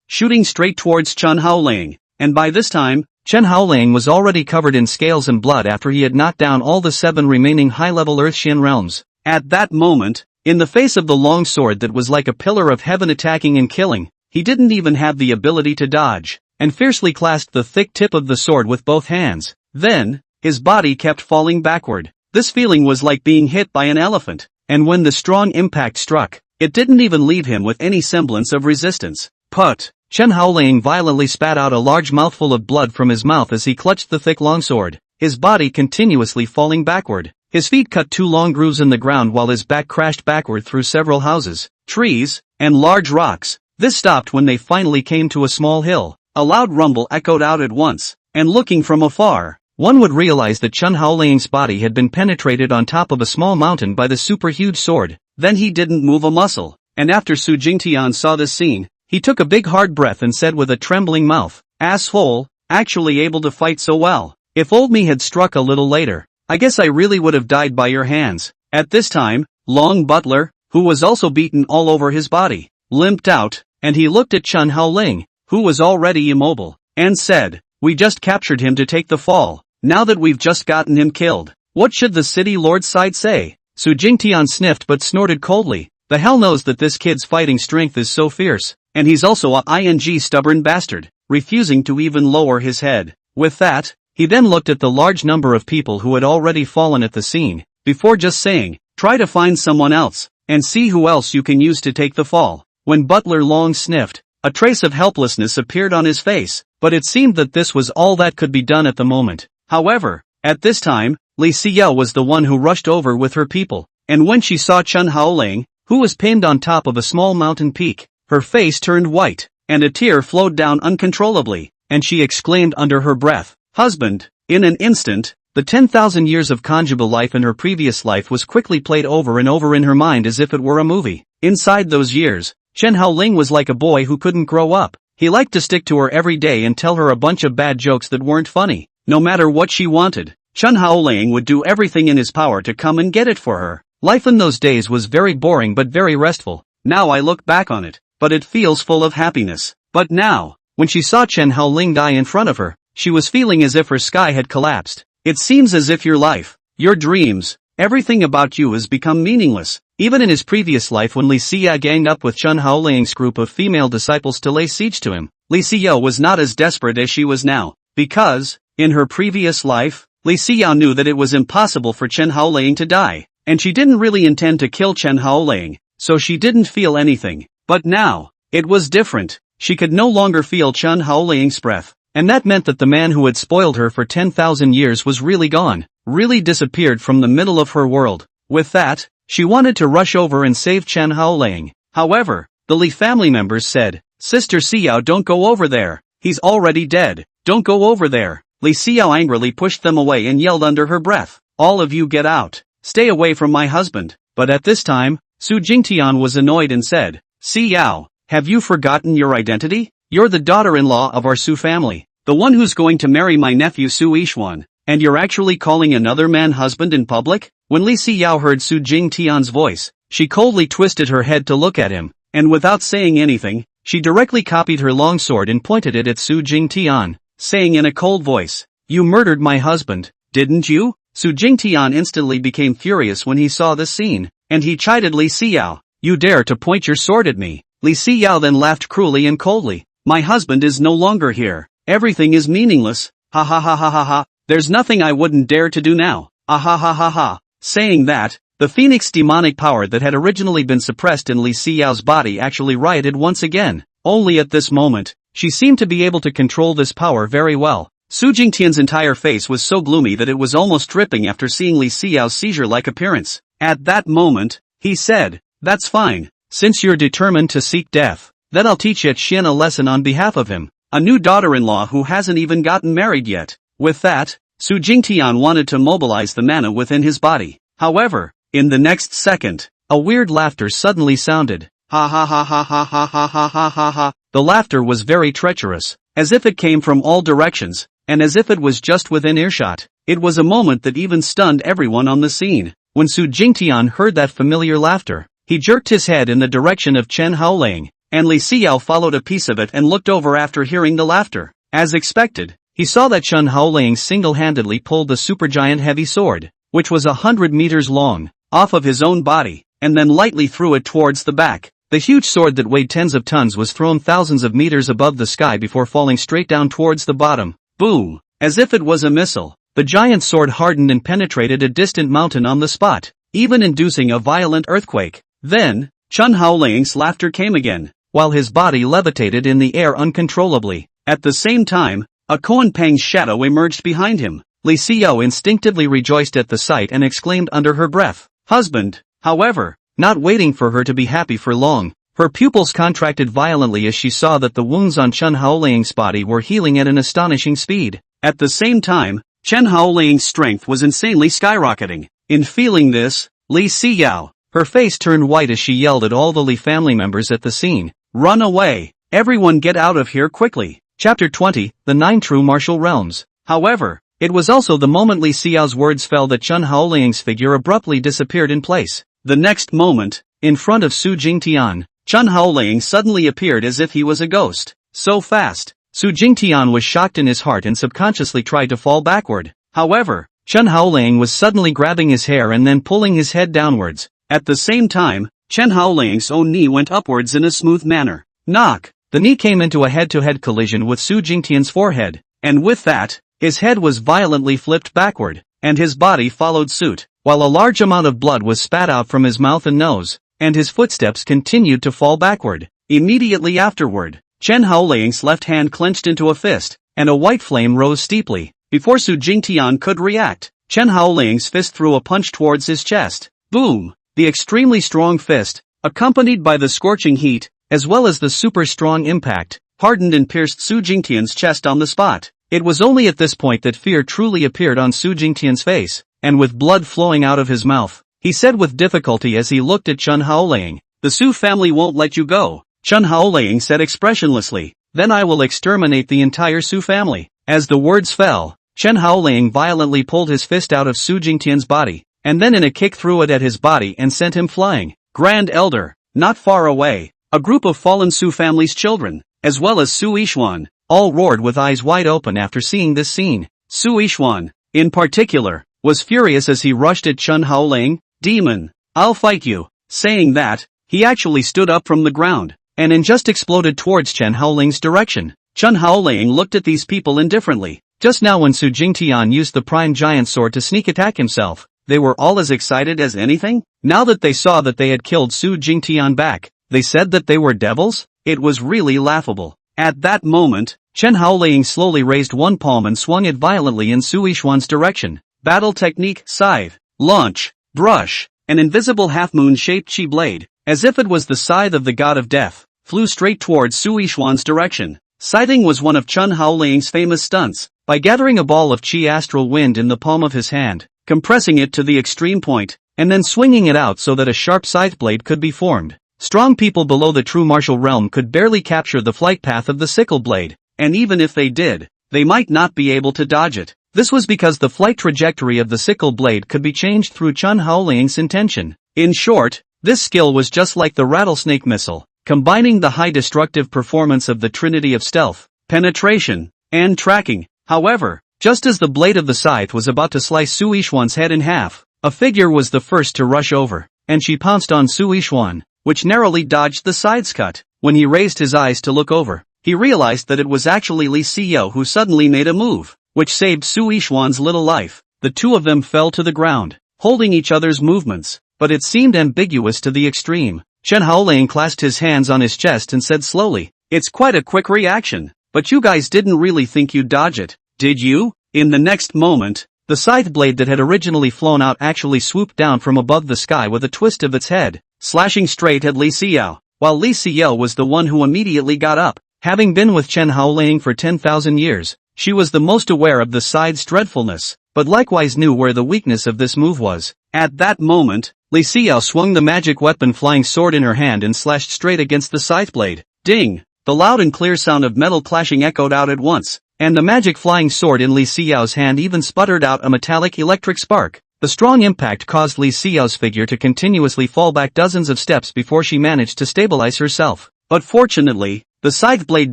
shooting straight towards Chen Haoling. And by this time, Chen Haoling was already covered in scales and blood after he had knocked down all the 7 remaining high-level Earth-Shin realms. At that moment, in the face of the long sword that was like a pillar of heaven attacking and killing, he didn't even have the ability to dodge, and fiercely clasped the thick tip of the sword with both hands. Then, his body kept falling backward. This feeling was like being hit by an elephant, and when the strong impact struck, it didn't even leave him with any semblance of resistance. Put! Chen Haoling violently spat out a large mouthful of blood from his mouth as he clutched the thick longsword, his body continuously falling backward. His feet cut 2 long grooves in the ground while his back crashed backward through several houses, trees, and large rocks. This stopped when they finally came to a small hill. A loud rumble echoed out at once, and looking from afar, one would realize that Chen Haoling's body had been penetrated on top of a small mountain by the super-huge sword. Then he didn't move a muscle, and after Su Jingtian saw this scene, he took a big hard breath and said with a trembling mouth, "Asshole, actually able to fight so well. If old me had struck a little later, I guess I really would have died by your hands." At this time, Long Butler, who was also beaten all over his body, limped out, and he looked at Chen Haoling, who was already immobile, and said, "We just captured him to take the fall. Now that we've just gotten him killed, what should the city lord's side say?" Su Jingtian sniffed but snorted coldly. The hell knows that this kid's fighting strength is so fierce, and he's also a stubborn bastard, refusing to even lower his head. With that, he then looked at the large number of people who had already fallen at the scene, before just saying, "Try to find someone else, and see who else you can use to take the fall." When Butler Long sniffed, a trace of helplessness appeared on his face, but it seemed that this was all that could be done at the moment. However, at this time, Li Xinyue was the one who rushed over with her people, and when she saw Chen Haoling, who was pinned on top of a small mountain peak, her face turned white, and a tear flowed down uncontrollably, and she exclaimed under her breath, "Husband!" In an instant, the 10,000 years of conjugal life in her previous life was quickly played over and over in her mind as if it were a movie. Inside those years, Chen Haoling was like a boy who couldn't grow up. He liked to stick to her every day and tell her a bunch of bad jokes that weren't funny. No matter what she wanted, Chen Haoling would do everything in his power to come and get it for her. Life in those days was very boring but very restful. Now I look back on it, but it feels full of happiness. But now, when she saw Chen Haoling die in front of her, she was feeling as if her sky had collapsed. It seems as if your life, your dreams, everything about you has become meaningless. Even in his previous life when Li Xinyue ganged up with Chen Haoling's group of female disciples to lay siege to him, Li Xinyue was not as desperate as she was now, because, in her previous life, Li Xinyue knew that it was impossible for Chen Haoling to die, and she didn't really intend to kill Chen Haoling, so she didn't feel anything. But now, it was different. She could no longer feel Chen Haoling's breath, and that meant that the man who had spoiled her for 10,000 years was really gone, really disappeared from the middle of her world. With that, she wanted to rush over and save Chen Haoling. However, the Li family members said, "Sister Xiao, don't go over there. He's already dead. Don't go over there." Li Xiao angrily pushed them away and yelled under her breath, "All of you get out. Stay away from my husband." But at this time, Su Jingtian was annoyed and said, "Xiao, have you forgotten your identity? You're the daughter-in-law of our Su family, the one who's going to marry my nephew Su Yishuan, and you're actually calling another man husband in public?" When Li Xinyue heard Su Jingtian's voice, she coldly twisted her head to look at him, and without saying anything, she directly copied her longsword and pointed it at Su Jingtian, saying in a cold voice, "You murdered my husband, didn't you?" Su Jingtian instantly became furious when he saw this scene, and he chided Li Xinyue, "You dare to point your sword at me?" Li Xinyue then laughed cruelly and coldly, "My husband is no longer here. Everything is meaningless. Ha ha ha ha ha ha. There's nothing I wouldn't dare to do now. Ah ha ha ha ha." Saying that, the phoenix demonic power that had originally been suppressed in Li Xinyue's body actually rioted once again. Only at this moment, she seemed to be able to control this power very well. Su Jingtian's entire face was so gloomy that it was almost dripping after seeing Li Xinyue's seizure-like appearance. At that moment, he said, "That's fine. Since you're determined to seek death, then I'll teach Xian a lesson on behalf of him, a new daughter-in-law who hasn't even gotten married yet." With that, Su Jingtian wanted to mobilize the mana within his body. However, in the next second, a weird laughter suddenly sounded. Ha ha ha ha ha ha ha ha ha ha ha. The laughter was very treacherous, as if it came from all directions, and as if it was just within earshot. It was a moment that even stunned everyone on the scene. When Su Jingtian heard that familiar laughter, he jerked his head in the direction of Chen Haoling, and Li Xinyue followed a piece of it and looked over after hearing the laughter. As expected, he saw that Chen Haoling single-handedly pulled the supergiant heavy sword, which was 100 meters long, off of his own body, and then lightly threw it towards the back. The huge sword that weighed tens of tons was thrown thousands of meters above the sky before falling straight down towards the bottom. Boom! As if it was a missile, the giant sword hardened and penetrated a distant mountain on the spot, even inducing a violent earthquake. Then, Chen Haoling's laughter came again, while his body levitated in the air uncontrollably. At the same time, a Koan Pang's shadow emerged behind him. Li Xinyue instinctively rejoiced at the sight and exclaimed under her breath, "Husband!" However, not waiting for her to be happy for long, her pupils contracted violently as she saw that the wounds on Chen Haoling's body were healing at an astonishing speed. At the same time, Chen Haoling's strength was insanely skyrocketing. In feeling this, Li Xinyue, her face turned white as she yelled at all the Li family members at the scene, "Run away! Everyone get out of here quickly!" Chapter 20, The 9 True Martial Realms. However, it was also the moment Li Xinyue's words fell that Chen Haoling's figure abruptly disappeared in place. The next moment, in front of Su Jingtian, Chen Haoling suddenly appeared as if he was a ghost. So fast, Su Jingtian was shocked in his heart and subconsciously tried to fall backward. However, Chen Haoling was suddenly grabbing his hair and then pulling his head downwards. At the same time, Chen Haoling's own knee went upwards in a smooth manner. Knock! The knee came into a head-to-head collision with Su Jingtian's forehead, and with that, his head was violently flipped backward, and his body followed suit, while a large amount of blood was spat out from his mouth and nose, and his footsteps continued to fall backward. Immediately afterward, Chen Haoling's left hand clenched into a fist, and a white flame rose steeply. Before Su Jingtian could react, Chen Haoling's fist threw a punch towards his chest. Boom! The extremely strong fist, accompanied by the scorching heat, as well as the super strong impact, hardened and pierced Su Jingtian's chest on the spot. It was only at this point that fear truly appeared on Su Jingtian's face, and with blood flowing out of his mouth, he said with difficulty as he looked at Chen Haoling, "The Su family won't let you go." Chen Haoling said expressionlessly, "Then I will exterminate the entire Su family." As the words fell, Chen Haoling violently pulled his fist out of Su Jingtian's body, and then in a kick threw it at his body and sent him flying. Grand Elder, not far away, a group of fallen Su family's children, as well as Su Yishuan, all roared with eyes wide open after seeing this scene. Su Yishuan, in particular, was furious as he rushed at Chen Haoling. "Demon, I'll fight you." Saying that, he actually stood up from the ground, and just exploded towards Chen Haoling's direction. Chen Haoling looked at these people indifferently. Just now when Su Jingtian used the prime giant sword to sneak attack himself, they were all as excited as anything. Now that they saw that they had killed Su Jingtian back, they said that they were devils? It was really laughable. At that moment, Chen Haoling slowly raised one palm and swung it violently in Su Yishuan's direction. Battle technique, scythe, launch, brush, an invisible half-moon-shaped chi blade, as if it was the scythe of the god of death, flew straight towards Su Yishuan's direction. Scything was one of Chen Haoling's famous stunts. By gathering a ball of chi astral wind in the palm of his hand, compressing it to the extreme point, and then swinging it out so that a sharp scythe blade could be formed. Strong people below the true martial realm could barely capture the flight path of the sickle blade, and even if they did, they might not be able to dodge it. This was because the flight trajectory of the sickle blade could be changed through Chen Haoling's intention. In short, this skill was just like the rattlesnake missile, combining the high destructive performance of the trinity of stealth, penetration, and tracking. However, just as the blade of the scythe was about to slice Su Yishuan's head in half, a figure was the first to rush over, and she pounced on Su Yishuan, which narrowly dodged the scythe's cut. When he raised his eyes to look over, he realized that it was actually Li Xinyue who suddenly made a move, which saved Su Yishuan's little life. The two of them fell to the ground, holding each other's movements, but it seemed ambiguous to the extreme. Chen Haoling clasped his hands on his chest and said slowly, "It's quite a quick reaction, but you guys didn't really think you'd dodge it, did you?" In the next moment, the scythe blade that had originally flown out actually swooped down from above the sky with a twist of its head, slashing straight at Li Xinyue, while Li Xinyue was the one who immediately got up. Having been with Chen Haoling for 10,000 years, she was the most aware of the scythe's dreadfulness, but likewise knew where the weakness of this move was. At that moment, Li Xinyue swung the magic weapon flying sword in her hand and slashed straight against the scythe blade. Ding! the loud and clear sound of metal clashing echoed out at once, and the magic flying sword in Li Xinyue's hand even sputtered out a metallic electric spark. The strong impact caused Li Xinyue's figure to continuously fall back dozens of steps before she managed to stabilize herself. But fortunately, the scythe blade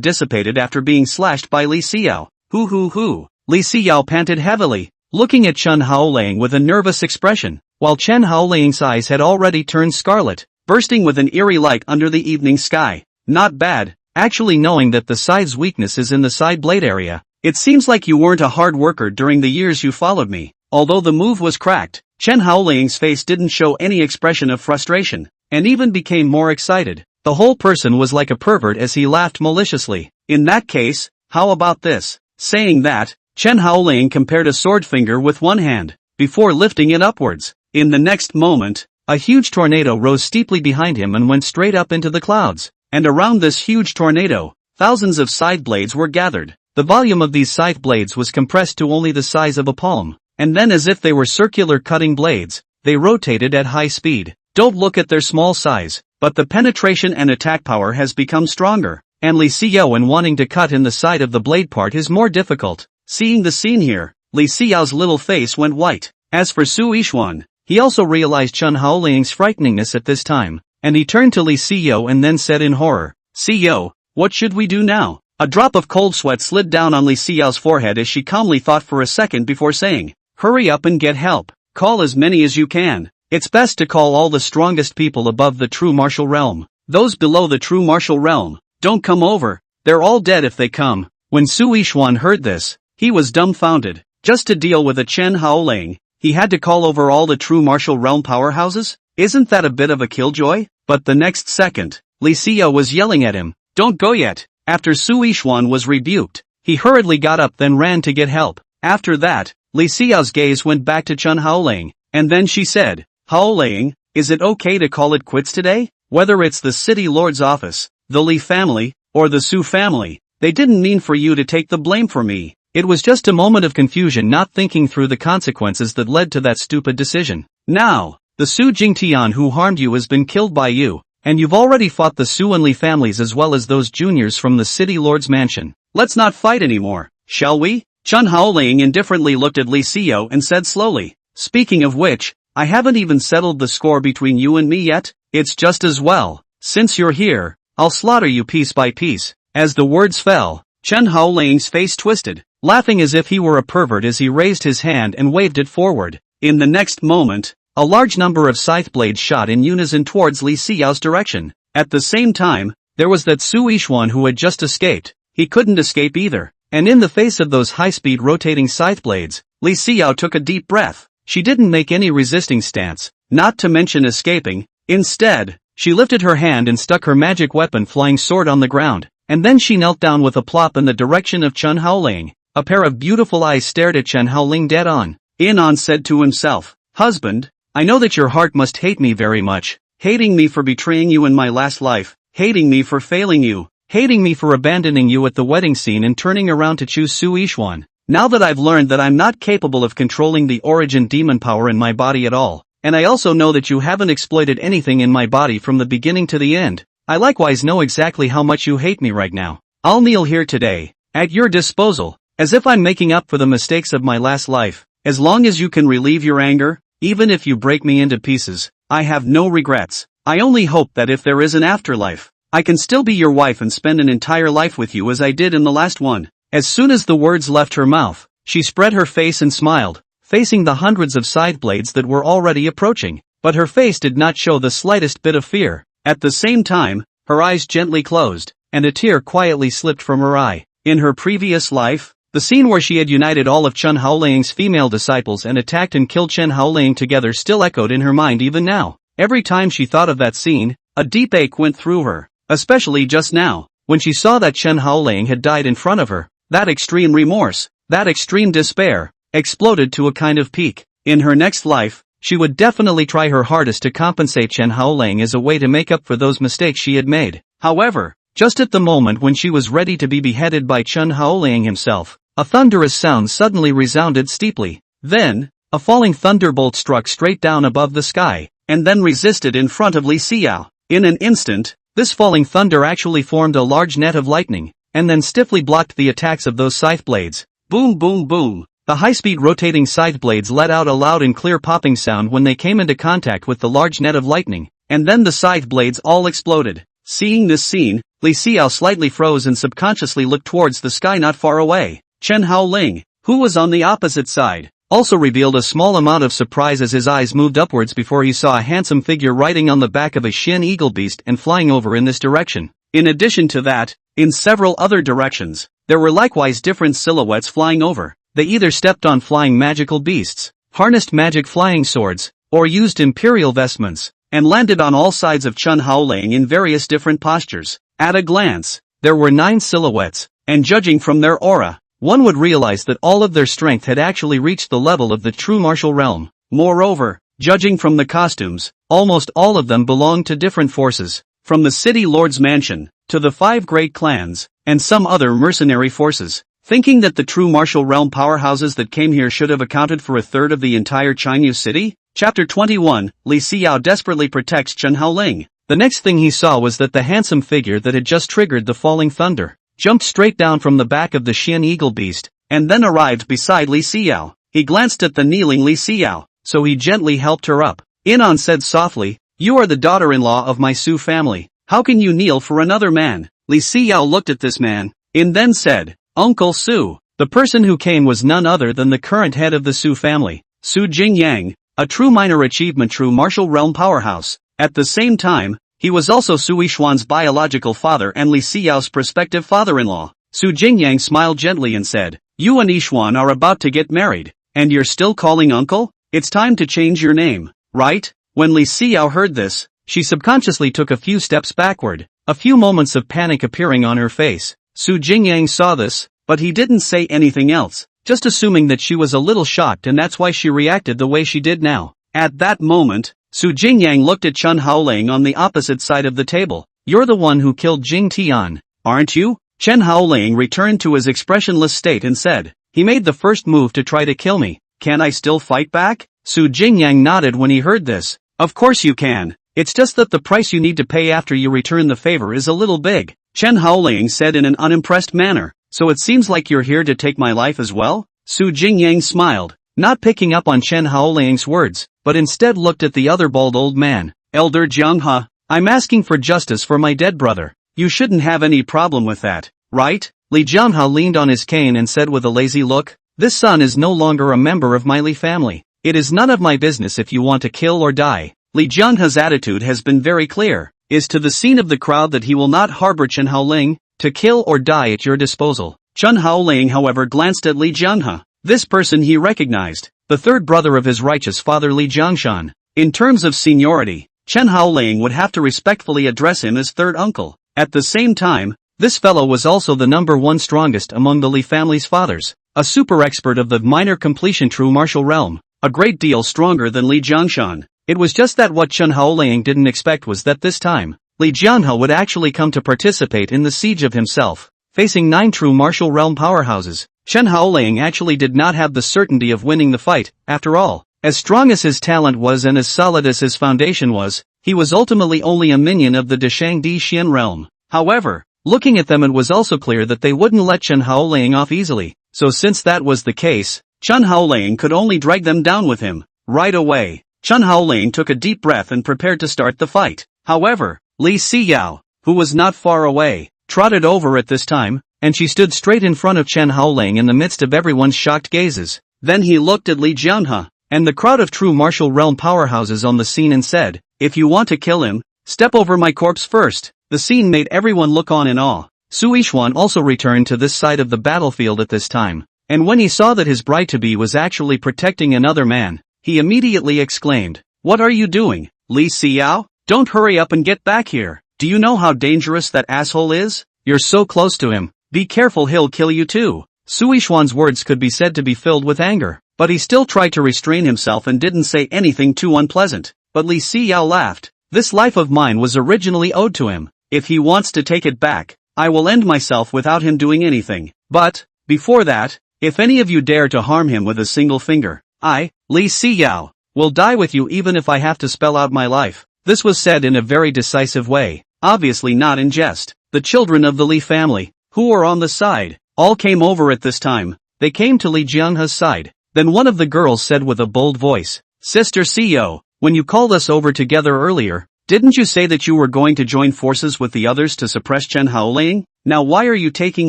dissipated after being slashed by Li Xinyue. Hoo. Li Xinyue panted heavily, looking at Chen Haoling with a nervous expression, while Chen Haoling's eyes had already turned scarlet, bursting with an eerie light under the evening sky. Not bad, actually, knowing that the scythe's weakness is in the side blade area. It seems like you weren't a hard worker during the years you followed me. Although the move was cracked, Chen Haoling's face didn't show any expression of frustration, and even became more excited. The whole person was like a pervert as he laughed maliciously. In that case, how about this? Saying that, Chen Haoling compared a sword finger with one hand, before lifting it upwards. In the next moment, a huge tornado rose steeply behind him and went straight up into the clouds. And around this huge tornado, thousands of scythe blades were gathered. The volume of these scythe blades was compressed to only the size of a palm. And then, as if they were circular cutting blades, they rotated at high speed. Don't look at their small size, but the penetration and attack power has become stronger, and Li Xinyue, in wanting to cut in the side of the blade part, is more difficult. Seeing the scene here, Li Xinyue's little face went white. As for Su Yishuan, he also realized Chen Haoling's frighteningness at this time, and he turned to Li Xinyue and then said in horror, "Xinyue, what should we do now?" A drop of cold sweat slid down on Li Xinyue's forehead as she calmly thought for a second before saying, "Hurry up and get help. Call as many as you can. It's best to call all the strongest people above the true martial realm. Those below the true martial realm, don't come over. They're all dead if they come." When Su Yishuan heard this, he was dumbfounded. Just to deal with a Chen Haoling, he had to call over all the true martial realm powerhouses? Isn't that a bit of a killjoy? But the next second, Li Xinyue was yelling at him, "Don't go yet." After Su Yishuan was rebuked, he hurriedly got up then ran to get help. After that, Li Xinyue's gaze went back to Chen Haoling, and then she said, "Haoling, is it okay to call it quits today? Whether it's the city lord's office, the Li family, or the Su family, they didn't mean for you to take the blame for me. It was just a moment of confusion, not thinking through the consequences that led to that stupid decision. Now, the Su Jingtian who harmed you has been killed by you, and you've already fought the Su and Li families as well as those juniors from the city lord's mansion. Let's not fight anymore, shall we?" Chen Haoling indifferently looked at Li Xinyue and said slowly, "Speaking of which, I haven't even settled the score between you and me yet. It's just as well. Since you're here, I'll slaughter you piece by piece." As the words fell, Chen Haoling's face twisted, laughing as if he were a pervert as he raised his hand and waved it forward. In the next moment, a large number of scythe blades shot in unison towards Li Xinyue's direction. At the same time, there was that Su Yishuan who had just escaped. He couldn't escape either. And in the face of those high-speed rotating scythe blades, Li Xinyue took a deep breath. She didn't make any resisting stance, not to mention escaping. Instead, she lifted her hand and stuck her magic weapon flying sword on the ground, and then she knelt down with a plop in the direction of Chen Haoling. A pair of beautiful eyes stared at Chen Haoling dead on. Inon said to himself, "Husband, I know that your heart must hate me very much, hating me for betraying you in my last life, hating me for failing you, hating me for abandoning you at the wedding scene and turning around to choose Su Yishuan. Now that I've learned that I'm not capable of controlling the origin demon power in my body at all, and I also know that you haven't exploited anything in my body from the beginning to the end, I likewise know exactly how much you hate me right now. I'll kneel here today, at your disposal, as if I'm making up for the mistakes of my last life. As long as you can relieve your anger, even if you break me into pieces, I have no regrets. I only hope that if there is an afterlife, I can still be your wife and spend an entire life with you as I did in the last one." As soon as the words left her mouth, she spread her face and smiled, facing the hundreds of scythe blades that were already approaching, but her face did not show the slightest bit of fear. At the same time, her eyes gently closed, and a tear quietly slipped from her eye. In her previous life, the scene where she had united all of Chen Haoling's female disciples and attacked and killed Chen Haoling together still echoed in her mind even now. Every time she thought of that scene, a deep ache went through her, especially just now, when she saw that Chen Haoling had died in front of her. That extreme remorse, that extreme despair, exploded to a kind of peak. In her next life, she would definitely try her hardest to compensate Chen Haoling as a way to make up for those mistakes she had made. However, just at the moment when she was ready to be beheaded by Chen Haoling himself, a thunderous sound suddenly resounded steeply. Then, a falling thunderbolt struck straight down above the sky, and then resisted in front of Li Xinyue. In an instant, This falling thunder actually formed a large net of lightning, and then stiffly blocked the attacks of those scythe blades. Boom boom boom. The high-speed rotating scythe blades let out a loud and clear popping sound when they came into contact with the large net of lightning, and then the scythe blades all exploded. Seeing this scene, Li Xinyue slightly froze and subconsciously looked towards the sky not far away. Chen Haoling, who was on the opposite side, also revealed a small amount of surprise as his eyes moved upwards before he saw a handsome figure riding on the back of a Xin eagle beast and flying over in this direction. In addition to that, in several other directions, there were likewise different silhouettes flying over. They either stepped on flying magical beasts, harnessed magic flying swords, or used imperial vestments, and landed on all sides of Chen Haoling in various different postures. At a glance, there were 9 silhouettes, and judging from their aura, one would realize that all of their strength had actually reached the level of the true martial realm. Moreover, judging from the costumes, almost all of them belonged to different forces, from the city lord's mansion, to the 5 great clans, and some other mercenary forces. Thinking that the true martial realm powerhouses that came here should have accounted for a third of the entire Chinese city? Chapter 21, Li Xinyue desperately protects Chen Haoling. The next thing he saw was that the handsome figure that had just triggered the falling thunder jumped straight down from the back of the Xin eagle beast, and then arrived beside Li Xinyue. He glanced at the kneeling Li Xinyue, so he gently helped her up. Inon said softly, "You are the daughter-in-law of my Su family. How can you kneel for another man?" Li Xinyue looked at this man, and then said, "Uncle Su." The person who came was none other than the current head of the Su family, Su Jingyang, a true minor achievement true martial realm powerhouse. At the same time, he was also Su Yishuan's biological father and Li Xinyue's prospective father-in-law. Su Jingyang smiled gently and said, "You and Yishuan are about to get married, and you're still calling uncle? It's time to change your name, right?" When Li Xinyue heard this, she subconsciously took a few steps backward, a few moments of panic appearing on her face. Su Jingyang saw this, but he didn't say anything else, just assuming that she was a little shocked and that's why she reacted the way she did now. At that moment, Su Jingyang looked at Chen Haoling on the opposite side of the table. "You're the one who killed Jing Tian, aren't you?" Chen Haoling returned to his expressionless state and said, "He made the first move to try to kill me. Can I still fight back?" Su Jingyang nodded when he heard this. "Of course you can. It's just that the price you need to pay after you return the favor is a little big," Chen Haoling said in an unimpressed manner. "So it seems like you're here to take my life as well?" Su Jingyang smiled, not picking up on Chen Haoling's words, but instead looked at the other bald old man. "Elder Jianghe, I'm asking for justice for my dead brother. You shouldn't have any problem with that, right?" Li Jianghe leaned on his cane and said with a lazy look, "This son is no longer a member of my Li family. It is none of my business if you want to kill or die." Li Jianghe's attitude has been very clear, is to the scene of the crowd that he will not harbor Chen Haoling, to kill or die at your disposal. Chen Haoling however glanced at Li Jianghe. This person he recognized, the third brother of his righteous father Li Jiangshan. In terms of seniority, Chen Haoling would have to respectfully address him as third uncle. At the same time, this fellow was also the number 1 strongest among the Li family's fathers, a super expert of the minor completion true martial realm, a great deal stronger than Li Jiangshan. It was just that what Chen Haoling didn't expect was that this time, Li Jianghe would actually come to participate in the siege of himself, facing 9 true martial realm powerhouses. Chen Haoling actually did not have the certainty of winning the fight, after all. As strong as his talent was and as solid as his foundation was, he was ultimately only a minion of the Deshangdi Xian realm. However, looking at them it was also clear that they wouldn't let Chen Haoling off easily, so since that was the case, Chen Haoling could only drag them down with him. Right away, Chen Haoling took a deep breath and prepared to start the fight. However, Li Xinyue, who was not far away, trotted over at this time, and she stood straight in front of Chen Haoling in the midst of everyone's shocked gazes. Then he looked at Li Jianghe, and the crowd of true martial realm powerhouses on the scene and said, "If you want to kill him, step over my corpse first." The scene made everyone look on in awe. Su Yishuan also returned to this side of the battlefield at this time, and when he saw that his bride-to-be was actually protecting another man, he immediately exclaimed, "What are you doing, Li Xinyue? Don't hurry up and get back here. Do you know how dangerous that asshole is? You're so close to him. Be careful, he'll kill you too." Su Yishuan's words could be said to be filled with anger, but he still tried to restrain himself and didn't say anything too unpleasant. But Li Xinyue laughed. "This life of mine was originally owed to him. If he wants to take it back, I will end myself without him doing anything. But, before that, if any of you dare to harm him with a single finger, I, Li Xinyue, will die with you even if I have to spell out my life." This was said in a very decisive way. obviously not in jest. The children of the Li family, who were on the side, all came over at this time. They came to Li Jianghe's side. Then one of the girls said with a bold voice, "Sister Xiyo, when you called us over together earlier, didn't you say that you were going to join forces with the others to suppress Chen Haoling? Now why are you taking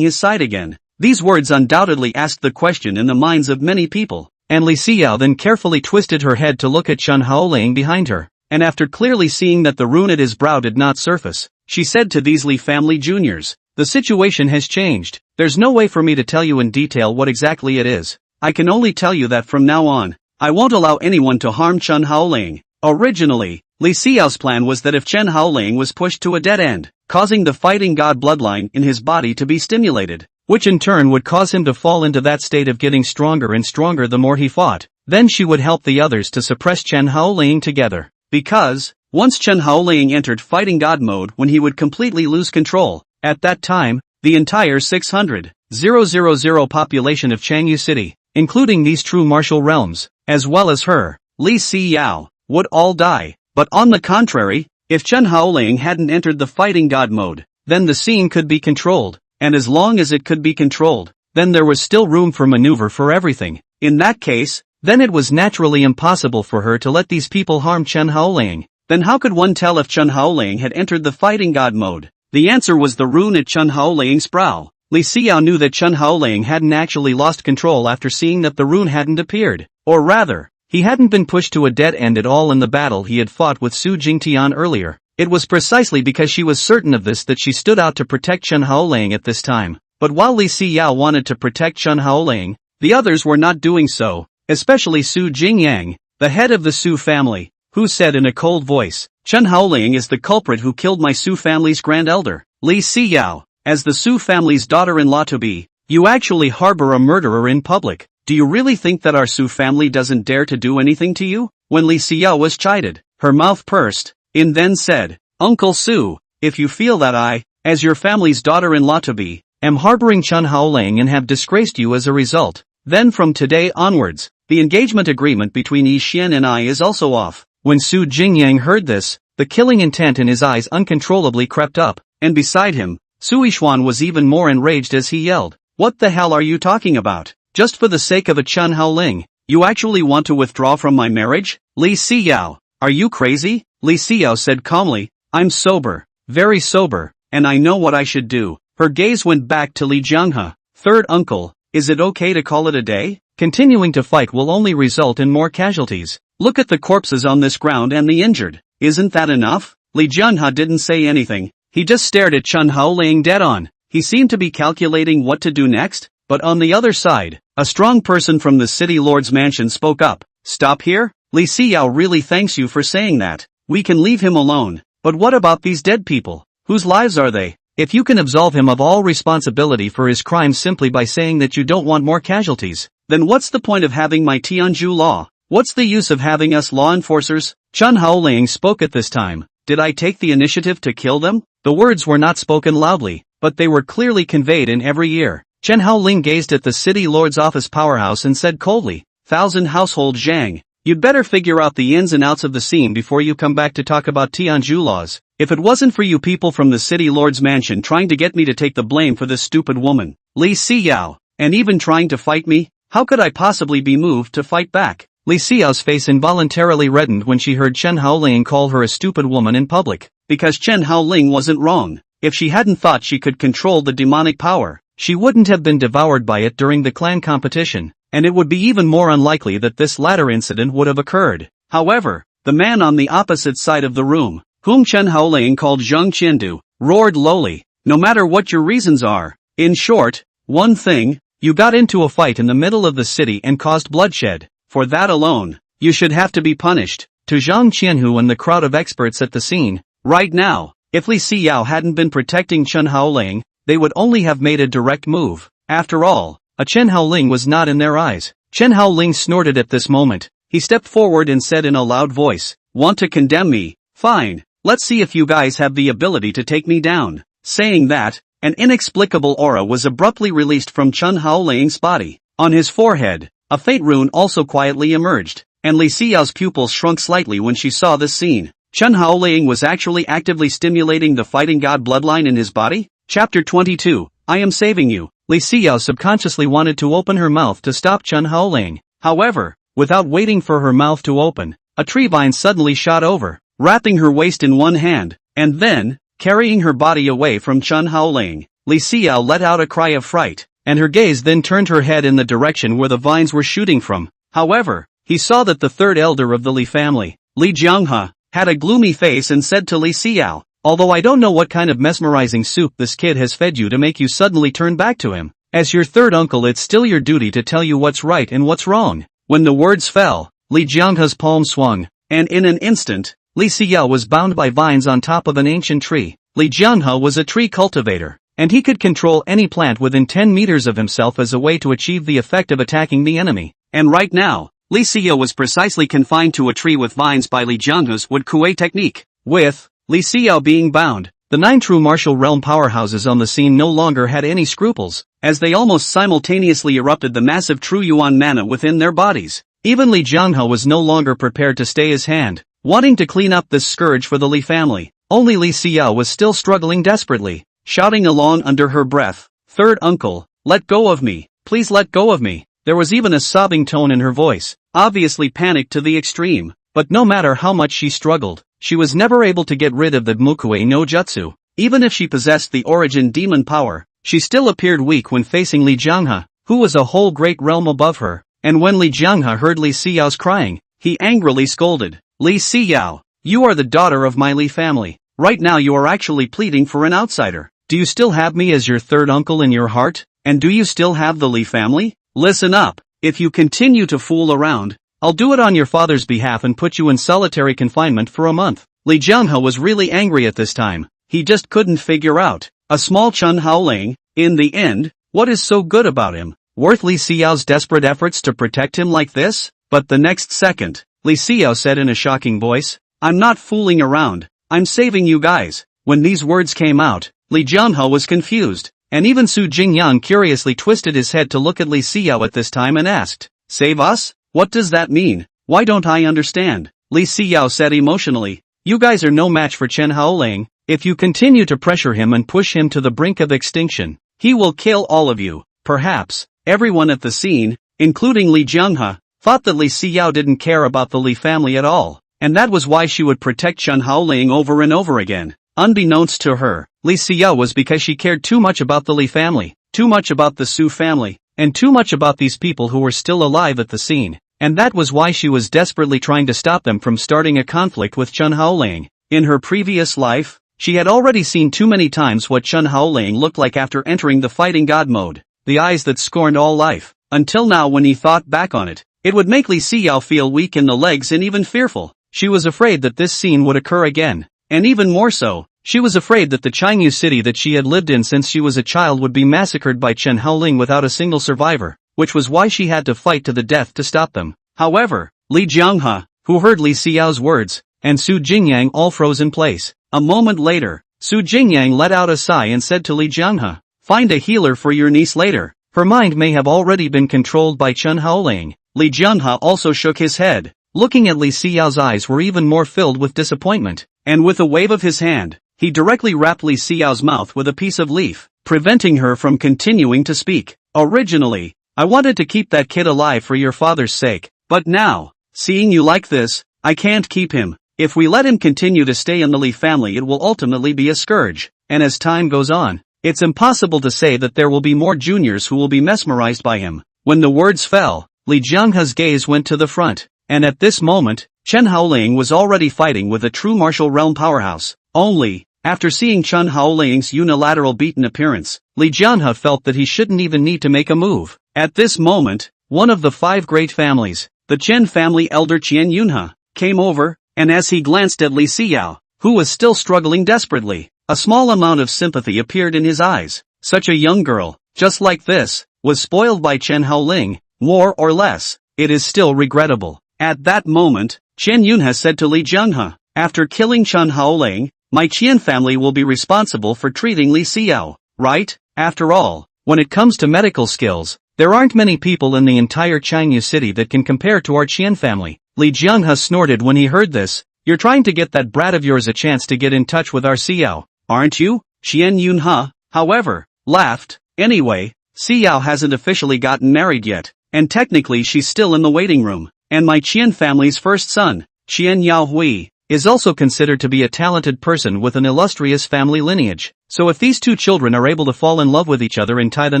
his side again?" These words undoubtedly asked the question in the minds of many people, and Li Xiao then carefully twisted her head to look at Chen Haoling behind her, and after clearly seeing that the rune at his brow did not surface, she said to these Li family juniors, "The situation has changed. There's no way for me to tell you in detail what exactly it is. I can only tell you that from now on, I won't allow anyone to harm Chen Haoling." Originally, Li Xiao's plan was that if Chen Haoling was pushed to a dead end, causing the fighting god bloodline in his body to be stimulated, which in turn would cause him to fall into that state of getting stronger and stronger the more he fought, then she would help the others to suppress Chen Haoling together. Because, once Chen Haoling entered fighting god mode when he would completely lose control, at that time, the entire 600,000 population of Yongan City, including these true martial realms, as well as her, Li Xinyue, would all die. But on the contrary, if Chen Haoling hadn't entered the fighting god mode, then the scene could be controlled, and as long as it could be controlled, then there was still room for maneuver for everything. In that case, then it was naturally impossible for her to let these people harm Chen Haoling. Then how could one tell if Chen Haoling had entered the fighting god mode? The answer was the rune at Chen Haoling's brow. Li Xiao knew that Chen Haoling hadn't actually lost control after seeing that the rune hadn't appeared, or rather, he hadn't been pushed to a dead end at all in the battle he had fought with Su Jingtian earlier. It was precisely because she was certain of this that she stood out to protect Chen Haoling at this time. But while Li Xiao wanted to protect Chen Haoling, the others were not doing so, especially Su Jingyang, the head of the Su family, who said in a cold voice, "Chen Haoling is the culprit who killed my Su family's grand elder. Li Xiao, as the Su family's daughter-in-law to be, you actually harbor a murderer in public. Do you really think that our Su family doesn't dare to do anything to you?" When Li Xiao was chided, her mouth pursed, and then said, "Uncle Su, if you feel that I, as your family's daughter-in-law to be, am harboring Chen Haoling and have disgraced you as a result, then from today onwards, the engagement agreement between Yi Xian and I is also off." When Su Jingyang heard this, the killing intent in his eyes uncontrollably crept up, and beside him, Su Yixuan was even more enraged as he yelled, "What the hell are you talking about? Just for the sake of a Chen Haoling, you actually want to withdraw from my marriage? Li Xiao, are you crazy?" Li Xiao said calmly, "I'm sober, very sober, and I know what I should do." Her gaze went back to Li Jianghe. "Third uncle, is it okay to call it a day? Continuing to fight will only result in more casualties. Look at the corpses on this ground and the injured. Isn't that enough?" Li Jianghe didn't say anything. He just stared at Chen Haoling dead on. He seemed to be calculating what to do next, but on the other side, a strong person from the city lord's mansion spoke up. "Stop here? Li Xiao really thanks you for saying that. We can leave him alone. But what about these dead people? Whose lives are they? If you can absolve him of all responsibility for his crimes simply by saying that you don't want more casualties, then what's the point of having my Tianju law? What's the use of having us law enforcers?" Chen Haoling spoke at this time. "Did I take the initiative to kill them?" The words were not spoken loudly, but they were clearly conveyed in every ear. Chen Haoling gazed at the city lord's office powerhouse and said coldly, "Thousand household Zhang, you'd better figure out the ins and outs of the scene before you come back to talk about Tianju laws. If it wasn't for you people from the city lord's mansion trying to get me to take the blame for this stupid woman, Li Xiao, and even trying to fight me, how could I possibly be moved to fight back?" Li Xiao's face involuntarily reddened when she heard Chen Haoling call her a stupid woman in public, because Chen Haoling wasn't wrong. If she hadn't thought she could control the demonic power, she wouldn't have been devoured by it during the clan competition, and it would be even more unlikely that this latter incident would have occurred. However, the man on the opposite side of the room, whom Chen Haoling called Zheng Qiandu, roared lowly, "No matter what your reasons are, in short, one thing, you got into a fight in the middle of the city and caused bloodshed. For that alone, you should have to be punished." To Zhang Qianhu and the crowd of experts at the scene, right now, if Li Xiao hadn't been protecting Chen Haoling, they would only have made a direct move. After all, a Chen Haoling was not in their eyes. Chen Haoling snorted at this moment. He stepped forward and said in a loud voice, "Want to condemn me? Fine, let's see if you guys have the ability to take me down." Saying that, an inexplicable aura was abruptly released from Chen Haoling's body. On his forehead, a fate rune also quietly emerged, and Li Xiao's pupils shrunk slightly when she saw this scene. Chen Haoling was actually actively stimulating the fighting god bloodline in his body? Chapter 22, I am saving you. Li Xinyue subconsciously wanted to open her mouth to stop Chen Haoling. However, without waiting for her mouth to open, a tree vine suddenly shot over, wrapping her waist in one hand, and then, carrying her body away from Chen Haoling. Li Xinyue let out a cry of fright, and her gaze then turned her head in the direction where the vines were shooting from. However, he saw that the third elder of the Li family, Li Xinyue, had a gloomy face and said to Li Xinyue, although I don't know what kind of mesmerizing soup this kid has fed you to make you suddenly turn back to him, as your third uncle it's still your duty to tell you what's right and what's wrong. When the words fell, Li Xinyue's palm swung, and in an instant, Li Xinyue was bound by vines on top of an ancient tree. Li Xinyue was a tree cultivator, and he could control any plant within 10 meters of himself as a way to achieve the effect of attacking the enemy. And right now, Li Xinyue was precisely confined to a tree with vines by Li Xinyue's wood kuei technique. With Li Xinyue being bound, the 9 true martial realm powerhouses on the scene no longer had any scruples, as they almost simultaneously erupted the massive true yuan mana within their bodies. Even Li Xinyue was no longer prepared to stay his hand, wanting to clean up this scourge for the Li family. Only Li Xinyue was still struggling desperately, shouting along under her breath, "Third uncle, let go of me, please let go of me." There was even a sobbing tone in her voice, obviously panicked to the extreme, but no matter how much she struggled, she was never able to get rid of the Mukuei no Jutsu. Even if she possessed the origin demon power, she still appeared weak when facing Li Xinyue, who was a whole great realm above her, and when Li Xinyue heard Li Xinyue's crying, he angrily scolded, "Li Xinyue, you are the daughter of my Li family. Right now you are actually pleading for an outsider. Do you still have me as your third uncle in your heart? And do you still have the Li family? Listen up, if you continue to fool around, I'll do it on your father's behalf and put you in solitary confinement for a month." Li Xinyue was really angry at this time. He just couldn't figure out. A small Chen Haoling, in the end, what is so good about him? Worth Li Xinyue's desperate efforts to protect him like this? But the next second, Li Xinyue said in a shocking voice, "I'm not fooling around, I'm saving you guys." When these words came out, Li Xinyue was confused, and even Su Jingyang curiously twisted his head to look at Li Xinyue at this time and asked, "Save us? What does that mean? Why don't I understand?" Li Xinyue said emotionally, "You guys are no match for Chen Haoling. If you continue to pressure him and push him to the brink of extinction, he will kill all of you." Perhaps everyone at the scene, including Li Xinyue, thought that Li Xinyue didn't care about the Li family at all, and that was why she would protect Chen Haoling over and over again. Unbeknownst to her, Li Xinyue was because she cared too much about the Li family, too much about the Su family, and too much about these people who were still alive at the scene, and that was why she was desperately trying to stop them from starting a conflict with Chen Haoling. In her previous life, she had already seen too many times what Chen Haoling looked like after entering the fighting god mode, the eyes that scorned all life. Until now, when he thought back on it, it would make Li Xinyue feel weak in the legs and even fearful. She was afraid that this scene would occur again. And even more so, she was afraid that the Jiangshan city that she had lived in since she was a child would be massacred by Chen Haoling without a single survivor, which was why she had to fight to the death to stop them. However, Li Xinyue, who heard Li Xinyue's words, and Su Jingyang all froze in place. A moment later, Su Jingyang let out a sigh and said to Li Xinyue, "Find a healer for your niece later. Her mind may have already been controlled by Chen Haoling." Li Xinyue also shook his head. Looking at Li Xinyue's eyes were even more filled with disappointment, and with a wave of his hand, he directly wrapped Li Xinyue's mouth with a piece of leaf, preventing her from continuing to speak. "Originally, I wanted to keep that kid alive for your father's sake, but now, seeing you like this, I can't keep him. If we let him continue to stay in the Li family, it will ultimately be a scourge, and as time goes on, it's impossible to say that there will be more juniors who will be mesmerized by him." When the words fell, Li Xinyue's gaze went to the front, and at this moment, Chen Haoling was already fighting with a true martial realm powerhouse. Only, after seeing Chen Haoling's unilateral beaten appearance, Li Xinyue felt that he shouldn't even need to make a move. At this moment, one of the 5 great families, the Chen family elder Qian Yunhe, came over, and as he glanced at Li Xinyue, who was still struggling desperately, a small amount of sympathy appeared in his eyes. Such a young girl, just like this, was spoiled by Chen Haoling, more or less. It is still regrettable. At that moment, Qian Yunhe said to Li Xinyue, "After killing Chen Haoling, my Qian family will be responsible for treating Li Xinyue, right? After all, when it comes to medical skills, there aren't many people in the entire Jiangshan city that can compare to our Qian family." Li Xinyue snorted when he heard this, You're trying to get that brat of yours a chance to get in touch with our Xiao, aren't you? Xian Yunhe, however, laughed. Anyway, Xiao hasn't officially gotten married yet, and technically she's still in the waiting room. And my Qian family's first son, Qian Yaohui, is also considered to be a talented person with an illustrious family lineage. So if these two children are able to fall in love with each other and tie the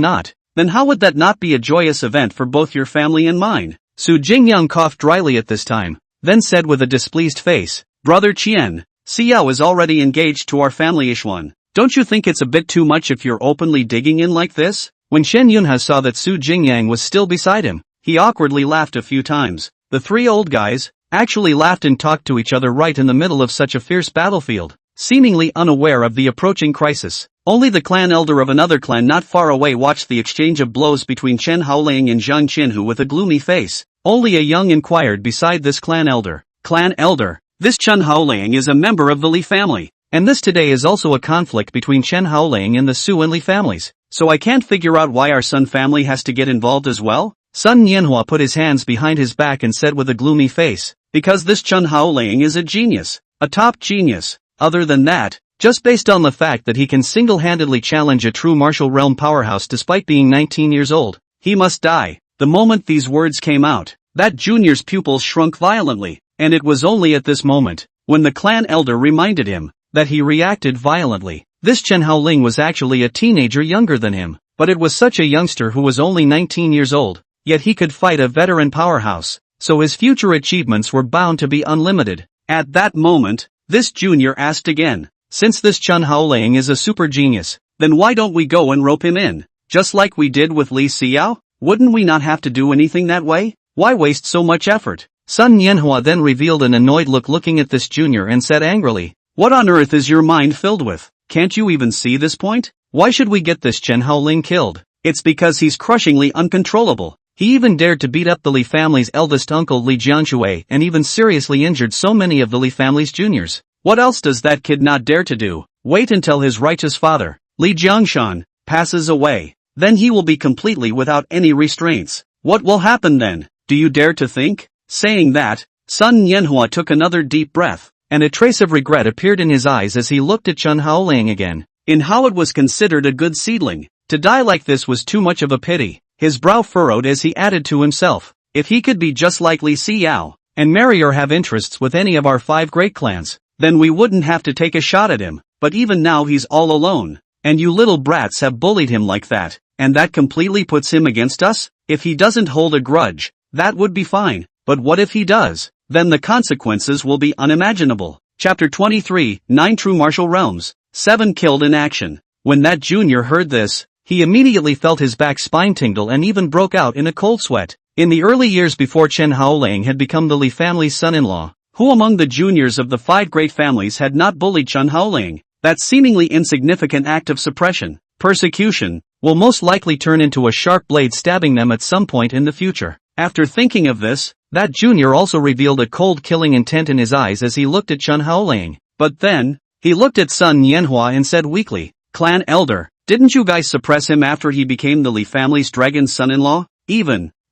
knot, then how would that not be a joyous event for both your family and mine? Su Jingyang coughed dryly at this time, then said with a displeased face, Brother Qian, Xiao is already engaged to our family-ish one. Don't you think it's a bit too much if you're openly digging in like this? When Shen Yunhe saw that Su Jingyang was still beside him, he awkwardly laughed a few times. The three old guys actually laughed and talked to each other right in the middle of such a fierce battlefield, seemingly unaware of the approaching crisis. Only the clan elder of another clan not far away watched the exchange of blows between Chen Haoling and Zhang Qinhu with a gloomy face. Only a young inquired beside this clan elder. Clan elder, this Chen Haoling is a member of the Li family, and this today is also a conflict between Chen Haoling and the Su and Li families, so I can't figure out why our Sun family has to get involved as well? Sun Nianhua put his hands behind his back and said with a gloomy face, because this Chen Haoling is a genius, a top genius. Other than that, just based on the fact that he can single-handedly challenge a true martial realm powerhouse despite being 19 years old, he must die. The moment these words came out, that junior's pupils shrunk violently, and it was only at this moment, when the clan elder reminded him, that he reacted violently. This Chen Haoling was actually a teenager younger than him, but it was such a youngster who was only 19 years old, yet he could fight a veteran powerhouse, so his future achievements were bound to be unlimited. At that moment, this junior asked again, since this Chen Haoling is a super genius, then why don't we go and rope him in, just like we did with Li Xiao? Wouldn't we not have to do anything that way? Why waste so much effort? Sun Nianhua then revealed an annoyed look looking at this junior and said angrily, what on earth is your mind filled with? Can't you even see this point? Why should we get this Chen Haoling killed? It's because he's crushingly uncontrollable. He even dared to beat up the Li family's eldest uncle Li Xinyue and even seriously injured so many of the Li family's juniors. What else does that kid not dare to do? Wait until his righteous father, Li Jiangshan, passes away. Then he will be completely without any restraints. What will happen then? Do you dare to think? Saying that, Sun Nianhua took another deep breath, and a trace of regret appeared in his eyes as he looked at Chen Haoling again. In how it was considered a good seedling, to die like this was too much of a pity. His brow furrowed as he added to himself, if he could be just like Li Xiao, and marry or have interests with any of our 5 great clans, then we wouldn't have to take a shot at him, but even now he's all alone, and you little brats have bullied him like that, and that completely puts him against us? If he doesn't hold a grudge, that would be fine, but what if he does? Then the consequences will be unimaginable. Chapter 23, 9 True Martial Realms, 7 Killed in Action. When that junior heard this, he immediately felt his back spine tingle and even broke out in a cold sweat. In the early years before Chen Haoling had become the Li family's son-in-law, who among the juniors of the 5 great families had not bullied Chen Haoling? That seemingly insignificant act of suppression, persecution, will most likely turn into a sharp blade stabbing them at some point in the future. After thinking of this, that junior also revealed a cold killing intent in his eyes as he looked at Chen Haoling. But then, he looked at Sun Nianhua and said weakly, Clan Elder, didn't you guys suppress him after he became the Li family's dragon son-in-law?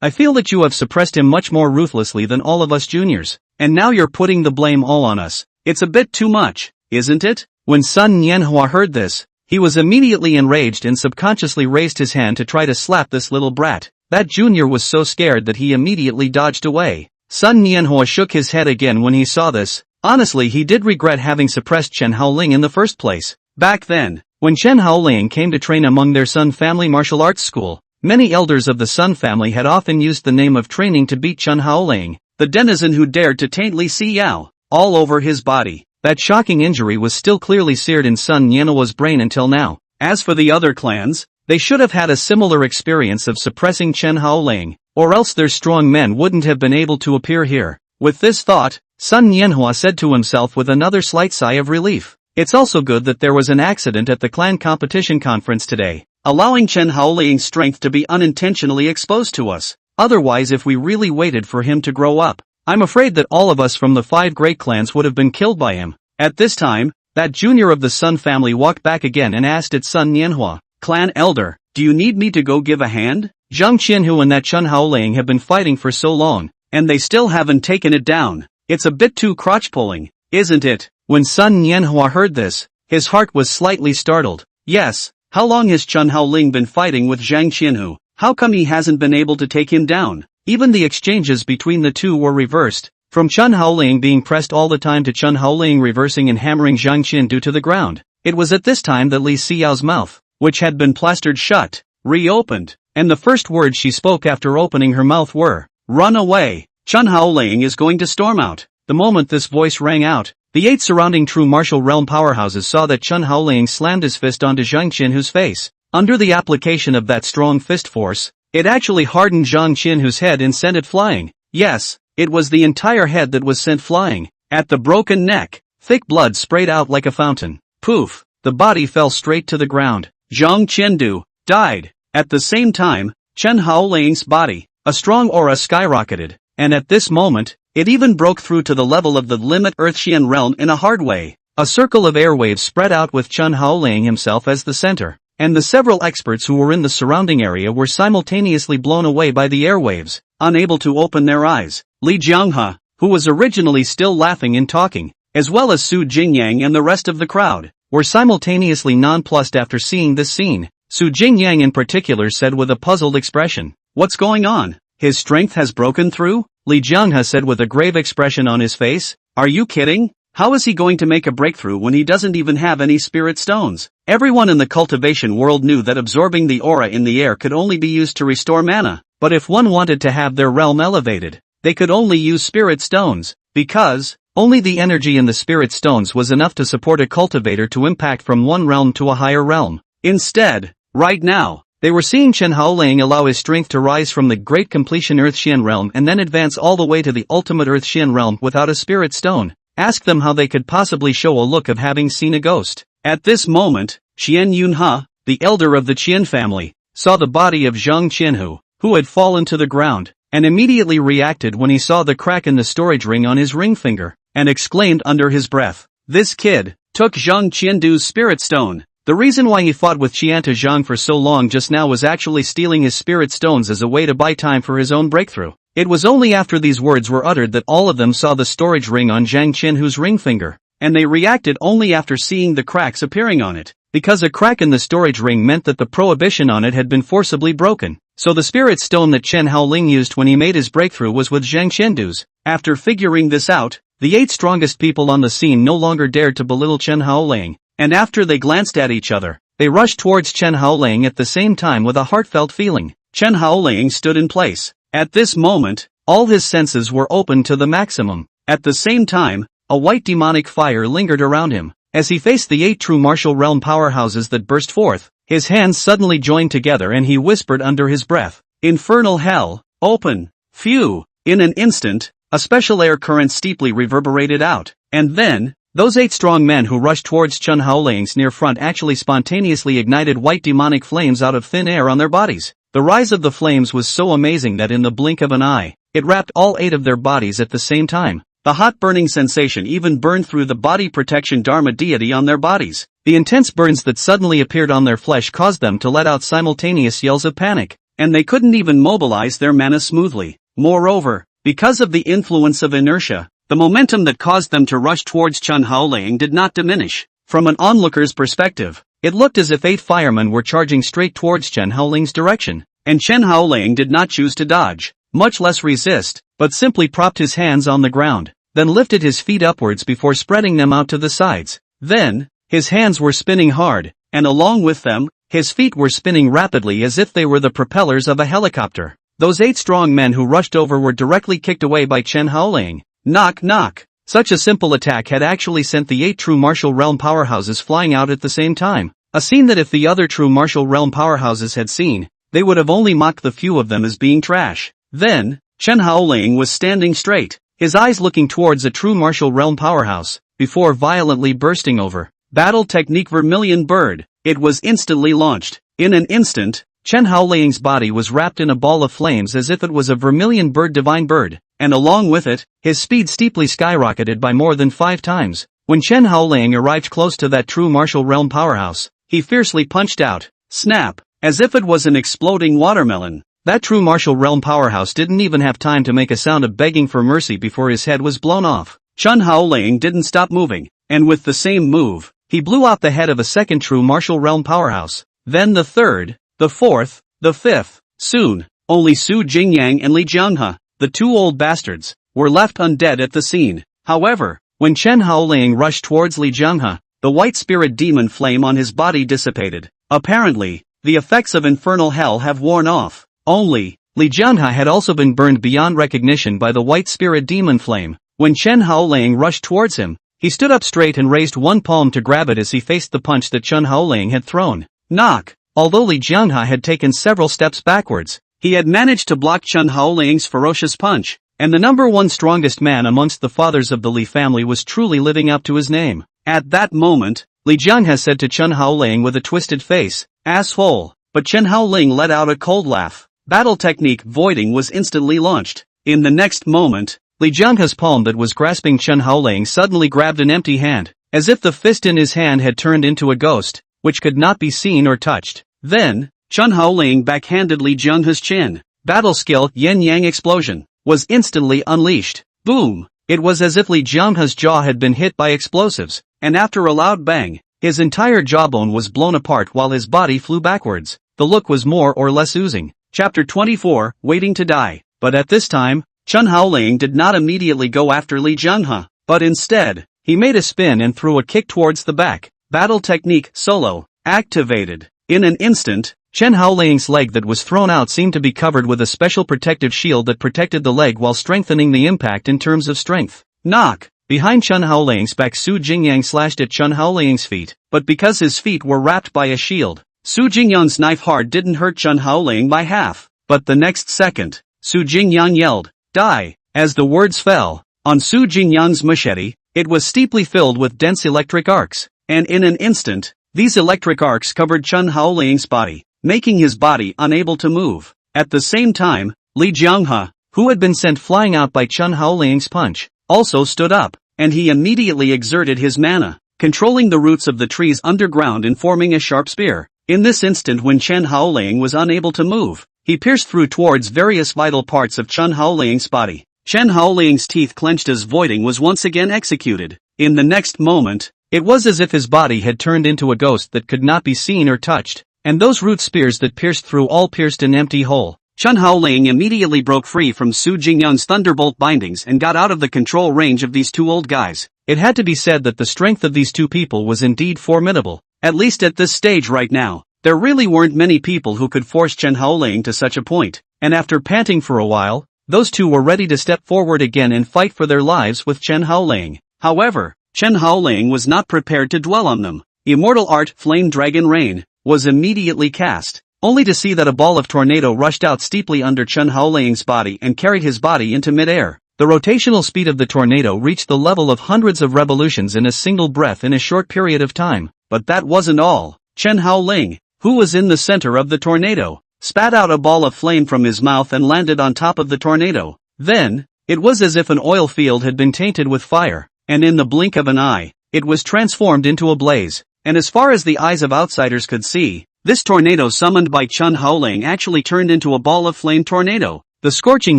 I feel that you have suppressed him much more ruthlessly than all of us juniors, and now you're putting the blame all on us. It's a bit too much, isn't it? When Sun Nianhua heard this, he was immediately enraged and subconsciously raised his hand to try to slap this little brat. That junior was so scared that he immediately dodged away. Sun Nianhua shook his head again when he saw this. Honestly, he did regret having suppressed Chen Haoling in the first place. Back then, when Chen Haoling came to train among their Sun family martial arts school, many elders of the Sun family had often used the name of training to beat Chen Haoling, the denizen who dared to taint Li Xiao, all over his body. That shocking injury was still clearly seared in Sun Nianhua's brain until now. As for the other clans, they should have had a similar experience of suppressing Chen Haoling, or else their strong men wouldn't have been able to appear here. With this thought, Sun Nianhua said to himself with another slight sigh of relief, it's also good that there was an accident at the clan competition conference today, allowing Chen Haoling's strength to be unintentionally exposed to us. Otherwise, if we really waited for him to grow up, I'm afraid that all of us from the 5 great clans would have been killed by him. At this time, that junior of the Sun family walked back again and asked at Sun Nianhua, Clan Elder, do you need me to go give a hand? Zhang Qinhu and that Chen Haoling have been fighting for so long, and they still haven't taken it down. It's a bit too crotch-pulling, isn't it? When Sun Nianhua heard this, his heart was slightly startled. Yes, how long has Chen Haoling been fighting with Zhang Qianhu? How come he hasn't been able to take him down? Even the exchanges between the two were reversed, from Chen Haoling being pressed all the time to Chen Haoling reversing and hammering Zhang Qianhu to the ground. It was at this time that Li Xinyue's mouth, which had been plastered shut, reopened, and the first words she spoke after opening her mouth were, "Run away! Chen Haoling is going to storm out." The moment this voice rang out, the 8 surrounding true martial realm powerhouses saw that Chen Haoling slammed his fist onto Zhang Qianhu's face. Under the application of that strong fist force, it actually hardened Zhang Qianhu's head and sent it flying. Yes, it was the entire head that was sent flying. At the broken neck, thick blood sprayed out like a fountain. Poof, the body fell straight to the ground. Zhang Qianhu died. At the same time, Chen Haoling's body, a strong aura skyrocketed, and at this moment, it even broke through to the level of the limit Earthxian realm in a hard way. A circle of airwaves spread out with Chen Haoling himself as the center, and the several experts who were in the surrounding area were simultaneously blown away by the airwaves, unable to open their eyes. Li Jianghe, who was originally still laughing and talking, as well as Su Jingyang and the rest of the crowd, were simultaneously nonplussed after seeing this scene. Su Jingyang in particular said with a puzzled expression, "What's going on? His strength has broken through?" Li Jianghe said with a grave expression on his face, "Are you kidding? How is he going to make a breakthrough when he doesn't even have any spirit stones?" Everyone in the cultivation world knew that absorbing the aura in the air could only be used to restore mana, but if one wanted to have their realm elevated, they could only use spirit stones, because only the energy in the spirit stones was enough to support a cultivator to impact from one realm to a higher realm. Instead, right now, they were seeing Chen Haoling allow his strength to rise from the great completion Earthxian realm and then advance all the way to the ultimate Earthxian realm without a spirit stone. Ask them how they could possibly show a look of having seen a ghost. At this moment, Qian Yunhe, the elder of the Qian family, saw the body of Zhang Qianhu, who had fallen to the ground, and immediately reacted when he saw the crack in the storage ring on his ring finger, and exclaimed under his breath, "This kid took Zhang Qiandu's spirit stone." The reason why he fought with Qianta Zhang for so long just now was actually stealing his spirit stones as a way to buy time for his own breakthrough. It was only after these words were uttered that all of them saw the storage ring on Zhang Qianhu's ring finger, and they reacted only after seeing the cracks appearing on it, because a crack in the storage ring meant that the prohibition on it had been forcibly broken. So the spirit stone that Chen Haoling used when he made his breakthrough was with Zhang Qiandu's. After figuring this out, the 8 strongest people on the scene no longer dared to belittle Chen Haoling, and after they glanced at each other, they rushed towards Chen Haoling at the same time with a heartfelt feeling. Chen Haoling stood in place. At this moment, all his senses were open to the maximum. At the same time, a white demonic fire lingered around him. As he faced the 8 true martial realm powerhouses that burst forth, his hands suddenly joined together and he whispered under his breath, "Infernal hell, open!" Phew! In an instant, a special air current steeply reverberated out, and then, those 8 strong men who rushed towards Chen Haoling's near front actually spontaneously ignited white demonic flames out of thin air on their bodies. The rise of the flames was so amazing that in the blink of an eye, it wrapped all 8 of their bodies at the same time. The hot burning sensation even burned through the body protection Dharma deity on their bodies. The intense burns that suddenly appeared on their flesh caused them to let out simultaneous yells of panic, and they couldn't even mobilize their mana smoothly. Moreover, because of the influence of inertia, the momentum that caused them to rush towards Chen Haoling did not diminish. From an onlooker's perspective, it looked as if 8 firemen were charging straight towards Chen Haoling's direction, and Chen Haoling did not choose to dodge, much less resist, but simply propped his hands on the ground, then lifted his feet upwards before spreading them out to the sides. Then, his hands were spinning hard, and along with them, his feet were spinning rapidly as if they were the propellers of a helicopter. Those 8 strong men who rushed over were directly kicked away by Chen Haoling. Knock knock. Such a simple attack had actually sent the 8 true martial realm powerhouses flying out at the same time, a scene that if the other true martial realm powerhouses had seen, they would have only mocked the few of them as being trash. Then, Chen Haoling was standing straight, his eyes looking towards a true martial realm powerhouse, before violently bursting over. Battle technique Vermilion Bird. It was instantly launched. In an instant, Chen Haoling's body was wrapped in a ball of flames as if it was a Vermilion Bird divine bird, and along with it, his speed steeply skyrocketed by more than 5 times. When Chen Haoling arrived close to that true martial realm powerhouse, he fiercely punched out. Snap! As if it was an exploding watermelon. That true martial realm powerhouse didn't even have time to make a sound of begging for mercy before his head was blown off. Chen Haoling didn't stop moving, and with the same move, he blew out the head of a second true martial realm powerhouse, then the third, the fourth, the fifth. Soon, only Su Jingyang and Li Xinyue, the two old bastards, were left undead at the scene. However, when Chen Haoling rushed towards Li Xinyue, the white spirit demon flame on his body dissipated. Apparently, the effects of infernal hell have worn off. Only, Li Xinyue had also been burned beyond recognition by the white spirit demon flame. When Chen Haoling rushed towards him, he stood up straight and raised one palm to grab it as he faced the punch that Chen Haoling had thrown. Knock! Although Li Xinyue had taken several steps backwards, he had managed to block Chen Haoling's ferocious punch, and the number one strongest man amongst the fathers of the Li family was truly living up to his name. At that moment, Li Xinyue said to Chen Haoling with a twisted face, "Asshole," but Chen Haoling let out a cold laugh. Battle technique voiding was instantly launched. In the next moment, Li Xinyue's palm that was grasping Chen Haoling suddenly grabbed an empty hand, as if the fist in his hand had turned into a ghost, which could not be seen or touched. Then, Chen Haoling backhanded Li Xinyue's chin. Battle skill yin-yang explosion was instantly unleashed. Boom! It was as if Li Xinyue's jaw had been hit by explosives, and after a loud bang, his entire jawbone was blown apart while his body flew backwards. The look was more or less oozing. Chapter 24, Waiting to Die. But at this time, Chen Haoling did not immediately go after Li Xinyue, but instead, he made a spin and threw a kick towards the back. Battle technique solo activated. In an instant, Chen Haoling's leg that was thrown out seemed to be covered with a special protective shield that protected the leg while strengthening the impact in terms of strength. Knock! Behind Chen Haoling's back, Su Jingyang slashed at Chen Haoling's feet, but because his feet were wrapped by a shield, Su Jingyang's knife hard didn't hurt Chen Haoling by half. But the next second, Su Jingyang yelled, "Die!" As the words fell, on Su Jingyang's machete, it was steeply filled with dense electric arcs, and in an instant, these electric arcs covered Chen Haoling's body, making his body unable to move. At the same time, Li Xinyue, who had been sent flying out by Chen Haoling's punch, also stood up, and he immediately exerted his mana, controlling the roots of the trees underground and forming a sharp spear. In this instant, when Chen Haoling was unable to move, he pierced through towards various vital parts of Chen Haoling's body. Chen Haoling's teeth clenched as voiding was once again executed. In the next moment, it was as if his body had turned into a ghost that could not be seen or touched, and those root spears that pierced through all pierced an empty hole. Chen Haoling immediately broke free from Su Jingyang's thunderbolt bindings and got out of the control range of these two old guys. It had to be said that the strength of these two people was indeed formidable. At least at this stage right now, there really weren't many people who could force Chen Haoling to such a point, and after panting for a while, those two were ready to step forward again and fight for their lives with Chen Haoling. However, Chen Haoling was not prepared to dwell on them. Immortal Art Flame Dragon Rain was immediately cast, only to see that a ball of tornado rushed out steeply under Chen Haoling's body and carried his body into midair. The rotational speed of the tornado reached the level of hundreds of revolutions in a single breath in a short period of time. But that wasn't all. Chen Haoling, who was in the center of the tornado, spat out a ball of flame from his mouth and landed on top of the tornado. Then, it was as if an oil field had been tainted with fire, and in the blink of an eye, it was transformed into a blaze. And as far as the eyes of outsiders could see, this tornado summoned by Chen Haoling actually turned into a ball of flame tornado. The scorching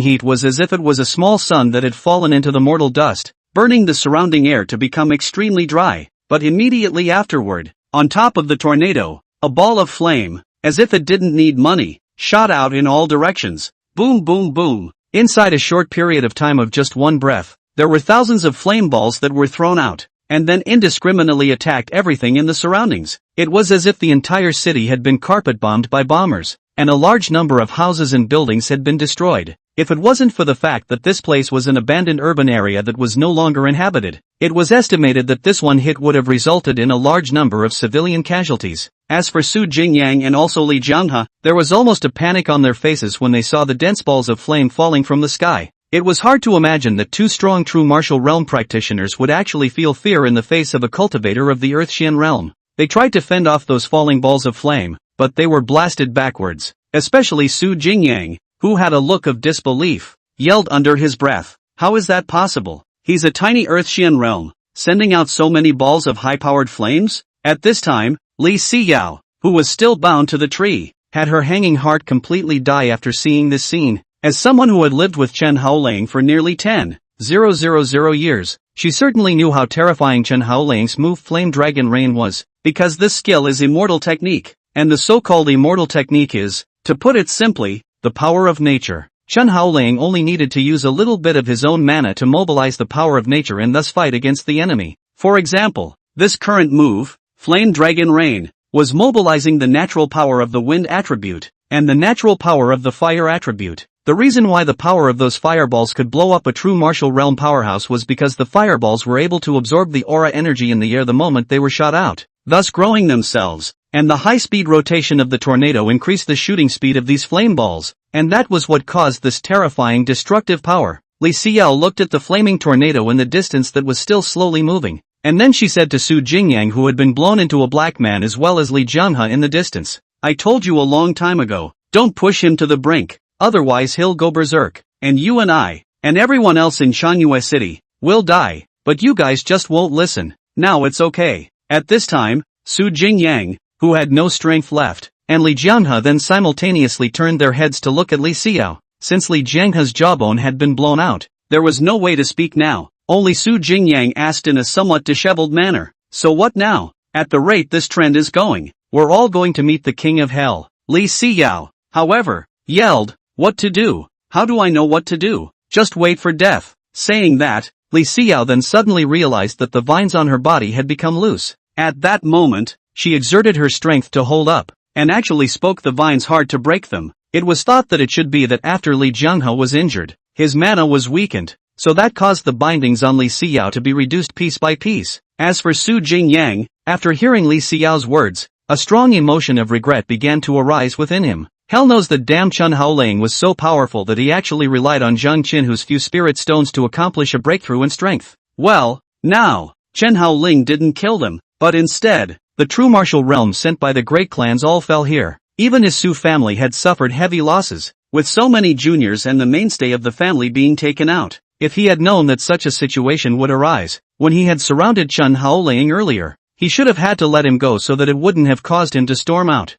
heat was as if it was a small sun that had fallen into the mortal dust, burning the surrounding air to become extremely dry. But immediately afterward, on top of the tornado, a ball of flame, as if it didn't need money, shot out in all directions. Boom boom boom. Inside a short period of time of just one breath, there were thousands of flame balls that were thrown out, and then indiscriminately attacked everything in the surroundings. It was as if the entire city had been carpet bombed by bombers, and a large number of houses and buildings had been destroyed. If it wasn't for the fact that this place was an abandoned urban area that was no longer inhabited, it was estimated that this one hit would have resulted in a large number of civilian casualties. As for Su Jingyang and also Li Xinyue, there was almost a panic on their faces when they saw the dense balls of flame falling from the sky. It was hard to imagine that two strong true martial realm practitioners would actually feel fear in the face of a cultivator of the Earthshian realm. They tried to fend off those falling balls of flame, but they were blasted backwards, especially Su Jingyang, who had a look of disbelief, yelled under his breath, "How is that possible? He's a tiny Earthshian realm, sending out so many balls of high-powered flames?" At this time, Li Xinyue, who was still bound to the tree, had her hanging heart completely die after seeing this scene. As someone who had lived with Chen Haoling for nearly 10,000 years, She certainly knew how terrifying Chen Haoling's move Flame Dragon Rain was, because this skill is immortal technique, and the so-called immortal technique is, to put it simply, the power of nature. Chen Haoling only needed to use a little bit of his own mana to mobilize the power of nature and thus fight against the enemy. For example, this current move, Flame Dragon Rain, was mobilizing the natural power of the wind attribute, and the natural power of the fire attribute. The reason why the power of those fireballs could blow up a true martial realm powerhouse was because the fireballs were able to absorb the aura energy in the air the moment they were shot out, thus growing themselves, and the high-speed rotation of the tornado increased the shooting speed of these flame balls, and that was what caused this terrifying destructive power. Li Xinyue looked at the flaming tornado in the distance that was still slowly moving, and then she said to Su Jingyang, who had been blown into a black man, as well as Li Jianghe in the distance, "I told you a long time ago, don't push him to the brink, otherwise he'll go berserk, and you and I, and everyone else in Yongan City, will die, but you guys just won't listen. Now it's okay." At this time, Su Jingyang, who had no strength left, and Li Jianghe then simultaneously turned their heads to look at Li Xinyue. Since Li Jianghe's jawbone had been blown out, there was no way to speak now. Only Su Jingyang asked in a somewhat disheveled manner, "So what now? At the rate this trend is going, we're all going to meet the King of Hell." Li Xinyue, however, yelled, "What to do? How do I know what to do? Just wait for death." Saying that, Li Xinyue then suddenly realized that the vines on her body had become loose. At that moment, she exerted her strength to hold up, and actually spoke the vines hard to break them. It was thought that it should be that after Li Jianghe was injured, his mana was weakened, so that caused the bindings on Li Xinyue to be reduced piece by piece. As for Su Jingyang, after hearing Li Xinyue's words, a strong emotion of regret began to arise within him. Hell knows that damn Chen Haoling was so powerful that he actually relied on Zhang Qinhu's few spirit stones to accomplish a breakthrough in strength. Well, now, Chen Haoling didn't kill them, but instead, the true martial realms sent by the great clans all fell here. Even his Su family had suffered heavy losses, with so many juniors and the mainstay of the family being taken out. If he had known that such a situation would arise, when he had surrounded Chen Haoling earlier, he should have had to let him go so that it wouldn't have caused him to storm out.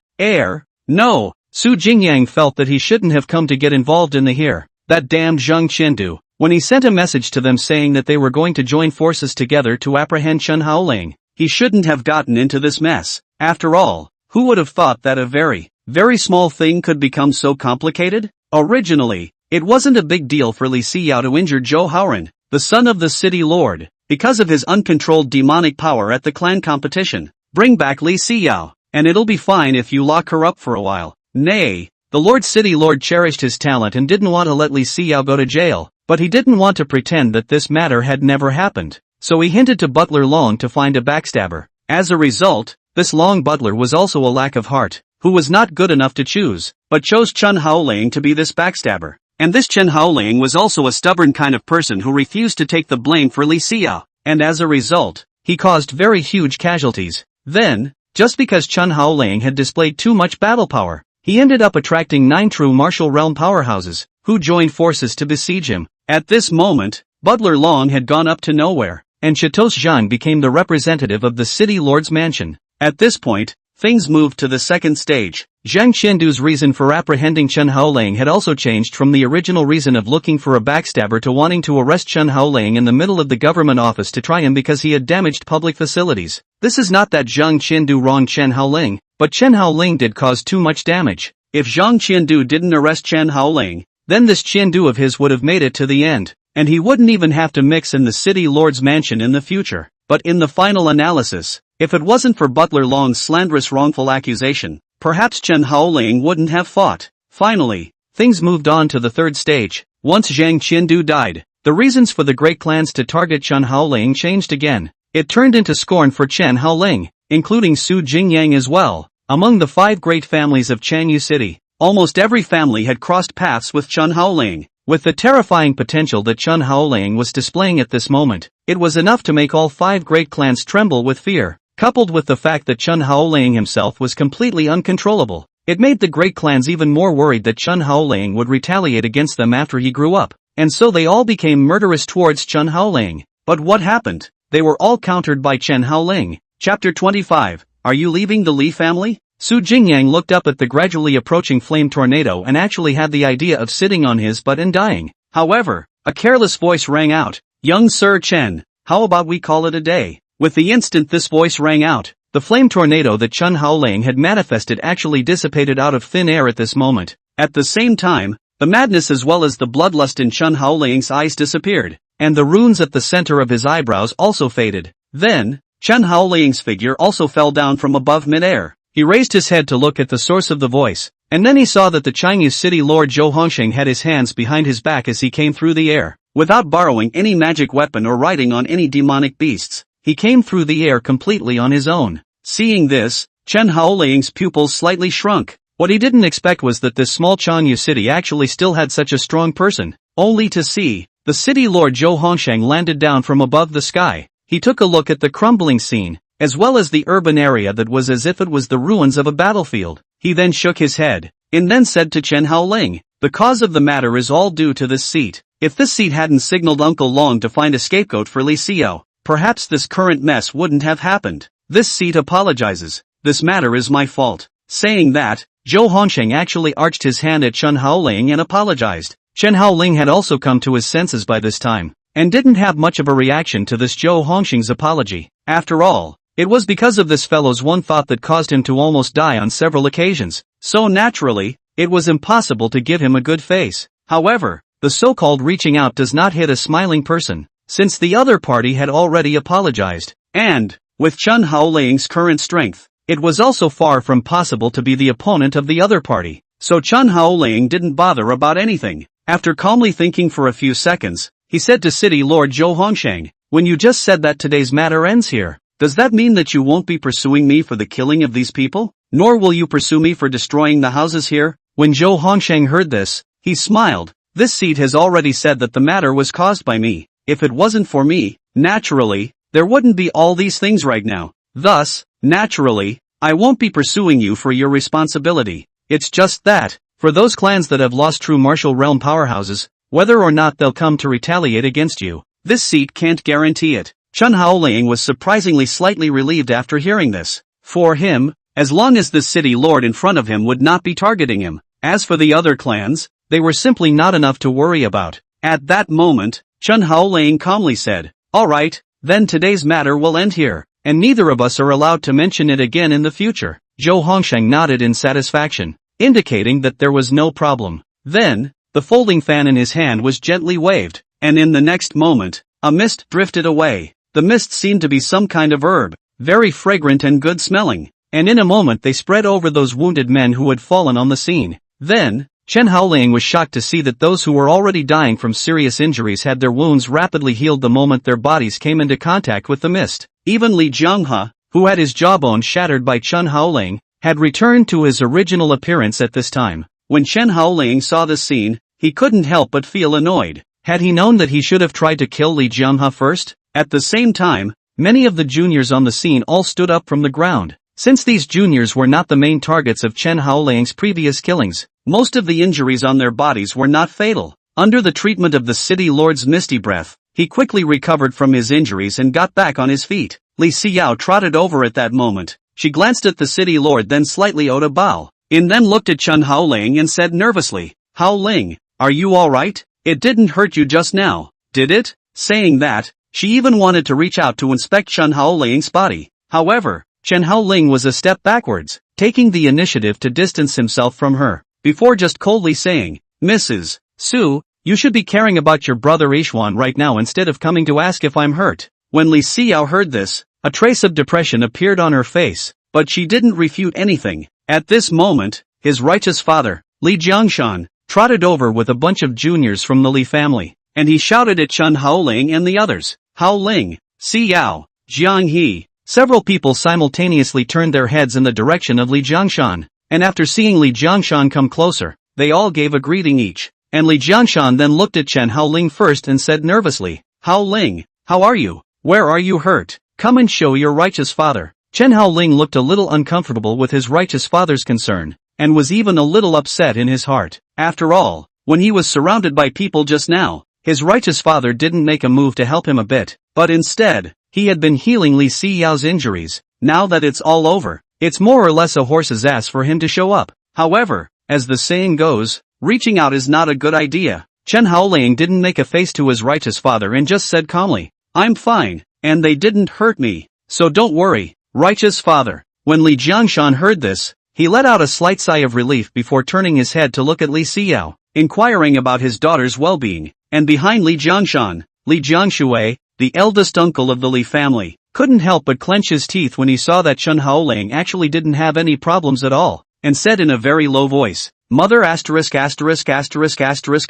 No, Su Jingyang felt that he shouldn't have come to get involved in the here. That damned Zhang Qindu, when he sent a message to them saying that they were going to join forces together to apprehend Chen Haoling, he shouldn't have gotten into this mess. After all, who would have thought that a very, very small thing could become so complicated? Originally, it wasn't a big deal for Li Xinyue to injure Zhou Haoran, the son of the city lord, because of his uncontrolled demonic power at the clan competition. Bring back Li Xinyue, and it'll be fine if you lock her up for a while. Nay, the Lord City Lord cherished his talent and didn't want to let Li Xinyue go to jail, but he didn't want to pretend that this matter had never happened, so he hinted to Butler Long to find a backstabber. As a result, this Long butler was also a lack of heart, who was not good enough to choose, but chose Chen Haoling to be this backstabber. And this Chen Haoling was also a stubborn kind of person who refused to take the blame for Li Xinyue, and as a result, he caused very huge casualties. Then, just because Chen Haoling had displayed too much battle power, he ended up attracting 9 true martial realm powerhouses, who joined forces to besiege him. At this moment, Butler Long had gone up to nowhere, and Chateau Zhan became the representative of the city lord's mansion. At this point, things moved to the second stage. Zhang Qindu's reason for apprehending Chen Haoling had also changed from the original reason of looking for a backstabber to wanting to arrest Chen Haoling in the middle of the government office to try him because he had damaged public facilities. This is not that Zhang Qindu wronged Chen Haoling, but Chen Haoling did cause too much damage. If Zhang Qindu didn't arrest Chen Haoling, then this Qindu of his would have made it to the end, and he wouldn't even have to mix in the city lord's mansion in the future. But in the final analysis, if it wasn't for Butler Long's slanderous wrongful accusation, perhaps Chen Haoling wouldn't have fought. Finally, things moved on to the third stage. Once Zhang Qindu died, the reasons for the great clans to target Chen Haoling changed again. It turned into scorn for Chen Haoling, including Su Jingyang as well. Among the 5 great families of Yongan City, almost every family had crossed paths with Chen Haoling. With the terrifying potential that Chen Haoling was displaying at this moment, it was enough to make all 5 great clans tremble with fear. Coupled with the fact that Chen Haoling himself was completely uncontrollable, it made the great clans even more worried that Chen Haoling would retaliate against them after he grew up, and so they all became murderous towards Chen Haoling. But what happened? They were all countered by Chen Haoling. Chapter 25. Are you leaving the Li family? Su Jingyang looked up at the gradually approaching flame tornado and actually had the idea of sitting on his butt and dying. However, a careless voice rang out. Young Sir Chen, how about we call it a day? With the instant this voice rang out, the flame tornado that Chen Haoling had manifested actually dissipated out of thin air at this moment. At the same time, the madness as well as the bloodlust in Chen Haoling's eyes disappeared, and the runes at the center of his eyebrows also faded. Then, Chen Haoling's figure also fell down from above mid-air. He raised his head to look at the source of the voice, and then he saw that the Chinese city lord Zhou Hongsheng had his hands behind his back as he came through the air. Without borrowing any magic weapon or riding on any demonic beasts, he came through the air completely on his own. Seeing this, Chen Haoling's pupils slightly shrunk. What he didn't expect was that this small Changyu city actually still had such a strong person, only to see the city lord Zhou Hongsheng landed down from above the sky. He took a look at the crumbling scene, as well as the urban area that was as if it was the ruins of a battlefield. He then shook his head, and then said to Chen Haoling, "The cause of the matter is all due to this seat. If this seat hadn't signaled Uncle Long to find a scapegoat for Li Xinyue, perhaps this current mess wouldn't have happened. This seat apologizes. This matter is my fault." Saying that, Zhou Hongsheng actually arched his hand at Chen Haoling and apologized. Chen Haoling had also come to his senses by this time, and didn't have much of a reaction to this Zhou Hongsheng's apology. After all, it was because of this fellow's one thought that caused him to almost die on several occasions, so naturally, it was impossible to give him a good face. However, the so-called reaching out does not hit a smiling person, since the other party had already apologized, and, with Chen Haoling's current strength, it was also far from possible to be the opponent of the other party, so Chen Haoling didn't bother about anything. After calmly thinking for a few seconds, he said to City Lord Zhou Hongsheng, "When you just said that today's matter ends here, does that mean that you won't be pursuing me for the killing of these people? Nor will you pursue me for destroying the houses here?" When Zhou Hongsheng heard this, he smiled. "This seat has already said that the matter was caused by me. If it wasn't for me, naturally, there wouldn't be all these things right now. Thus, naturally, I won't be pursuing you for your responsibility. It's just that, for those clans that have lost true martial realm powerhouses, whether or not they'll come to retaliate against you, this seat can't guarantee it." Chen Haoling was surprisingly slightly relieved after hearing this. For him, as long as the city lord in front of him would not be targeting him. As for the other clans, they were simply not enough to worry about. At that moment, Chen Haoling calmly said, "Alright, then today's matter will end here, and neither of us are allowed to mention it again in the future." Zhou Hongsheng nodded in satisfaction, indicating that there was no problem. Then, the folding fan in his hand was gently waved, and in the next moment, a mist drifted away. The mist seemed to be some kind of herb, very fragrant and good smelling, and in a moment they spread over those wounded men who had fallen on the scene. Then, Chen Haoling was shocked to see that those who were already dying from serious injuries had their wounds rapidly healed the moment their bodies came into contact with the mist. Even Li Xinyue, who had his jawbone shattered by Chen Haoling, had returned to his original appearance at this time. When Chen Haoling saw this scene, he couldn't help but feel annoyed. Had he known that he should have tried to kill Li Xinyue first? At the same time, many of the juniors on the scene all stood up from the ground. Since these juniors were not the main targets of Chen Haoling's previous killings, most of the injuries on their bodies were not fatal. Under the treatment of the city lord's misty breath, he quickly recovered from his injuries and got back on his feet. Li Xinyue trotted over at that moment. She glanced at the city lord, then slightly owed a bow, and then looked at Chen Haoling and said nervously, "Haoling, are you alright? It didn't hurt you just now, did it?" Saying that, she even wanted to reach out to inspect Chen Haoling's body. However, Chen Haoling was a step backwards, taking the initiative to distance himself from her, before just coldly saying, "Mrs. Su, you should be caring about your brother Ishuan right now instead of coming to ask if I'm hurt." When Li Xinyue heard this, a trace of depression appeared on her face, but she didn't refute anything. At this moment, his righteous father, Li Jiangshan, trotted over with a bunch of juniors from the Li family, and he shouted at Chen Haoling and the others, "Haoling, Xiao, Jiang He." Several people simultaneously turned their heads in the direction of Li Jiangshan, and after seeing Li Jiangshan come closer, they all gave a greeting each, and Li Jiangshan then looked at Chen Haoling first and said nervously, "Haoling, how are you? Where are you hurt? Come and show your righteous father." Chen Haoling looked a little uncomfortable with his righteous father's concern, and was even a little upset in his heart. After all, when he was surrounded by people just now, his righteous father didn't make a move to help him a bit, but instead, he had been healing Li Xinyue's injuries. Now that it's all over, it's more or less a horse's ass for him to show up. However, as the saying goes, reaching out is not a good idea. Chen Haoling didn't make a face to his righteous father and just said calmly, I'm fine, and they didn't hurt me, so don't worry, righteous father. When Li Jiangshan heard this, he let out a slight sigh of relief before turning his head to look at Li Xinyue, inquiring about his daughter's well-being. And behind Li Jiangshan, Li Xinyue, the eldest uncle of the Li family, couldn't help but clench his teeth when he saw that Chen Haoling actually didn't have any problems at all, and said in a very low voice, Mother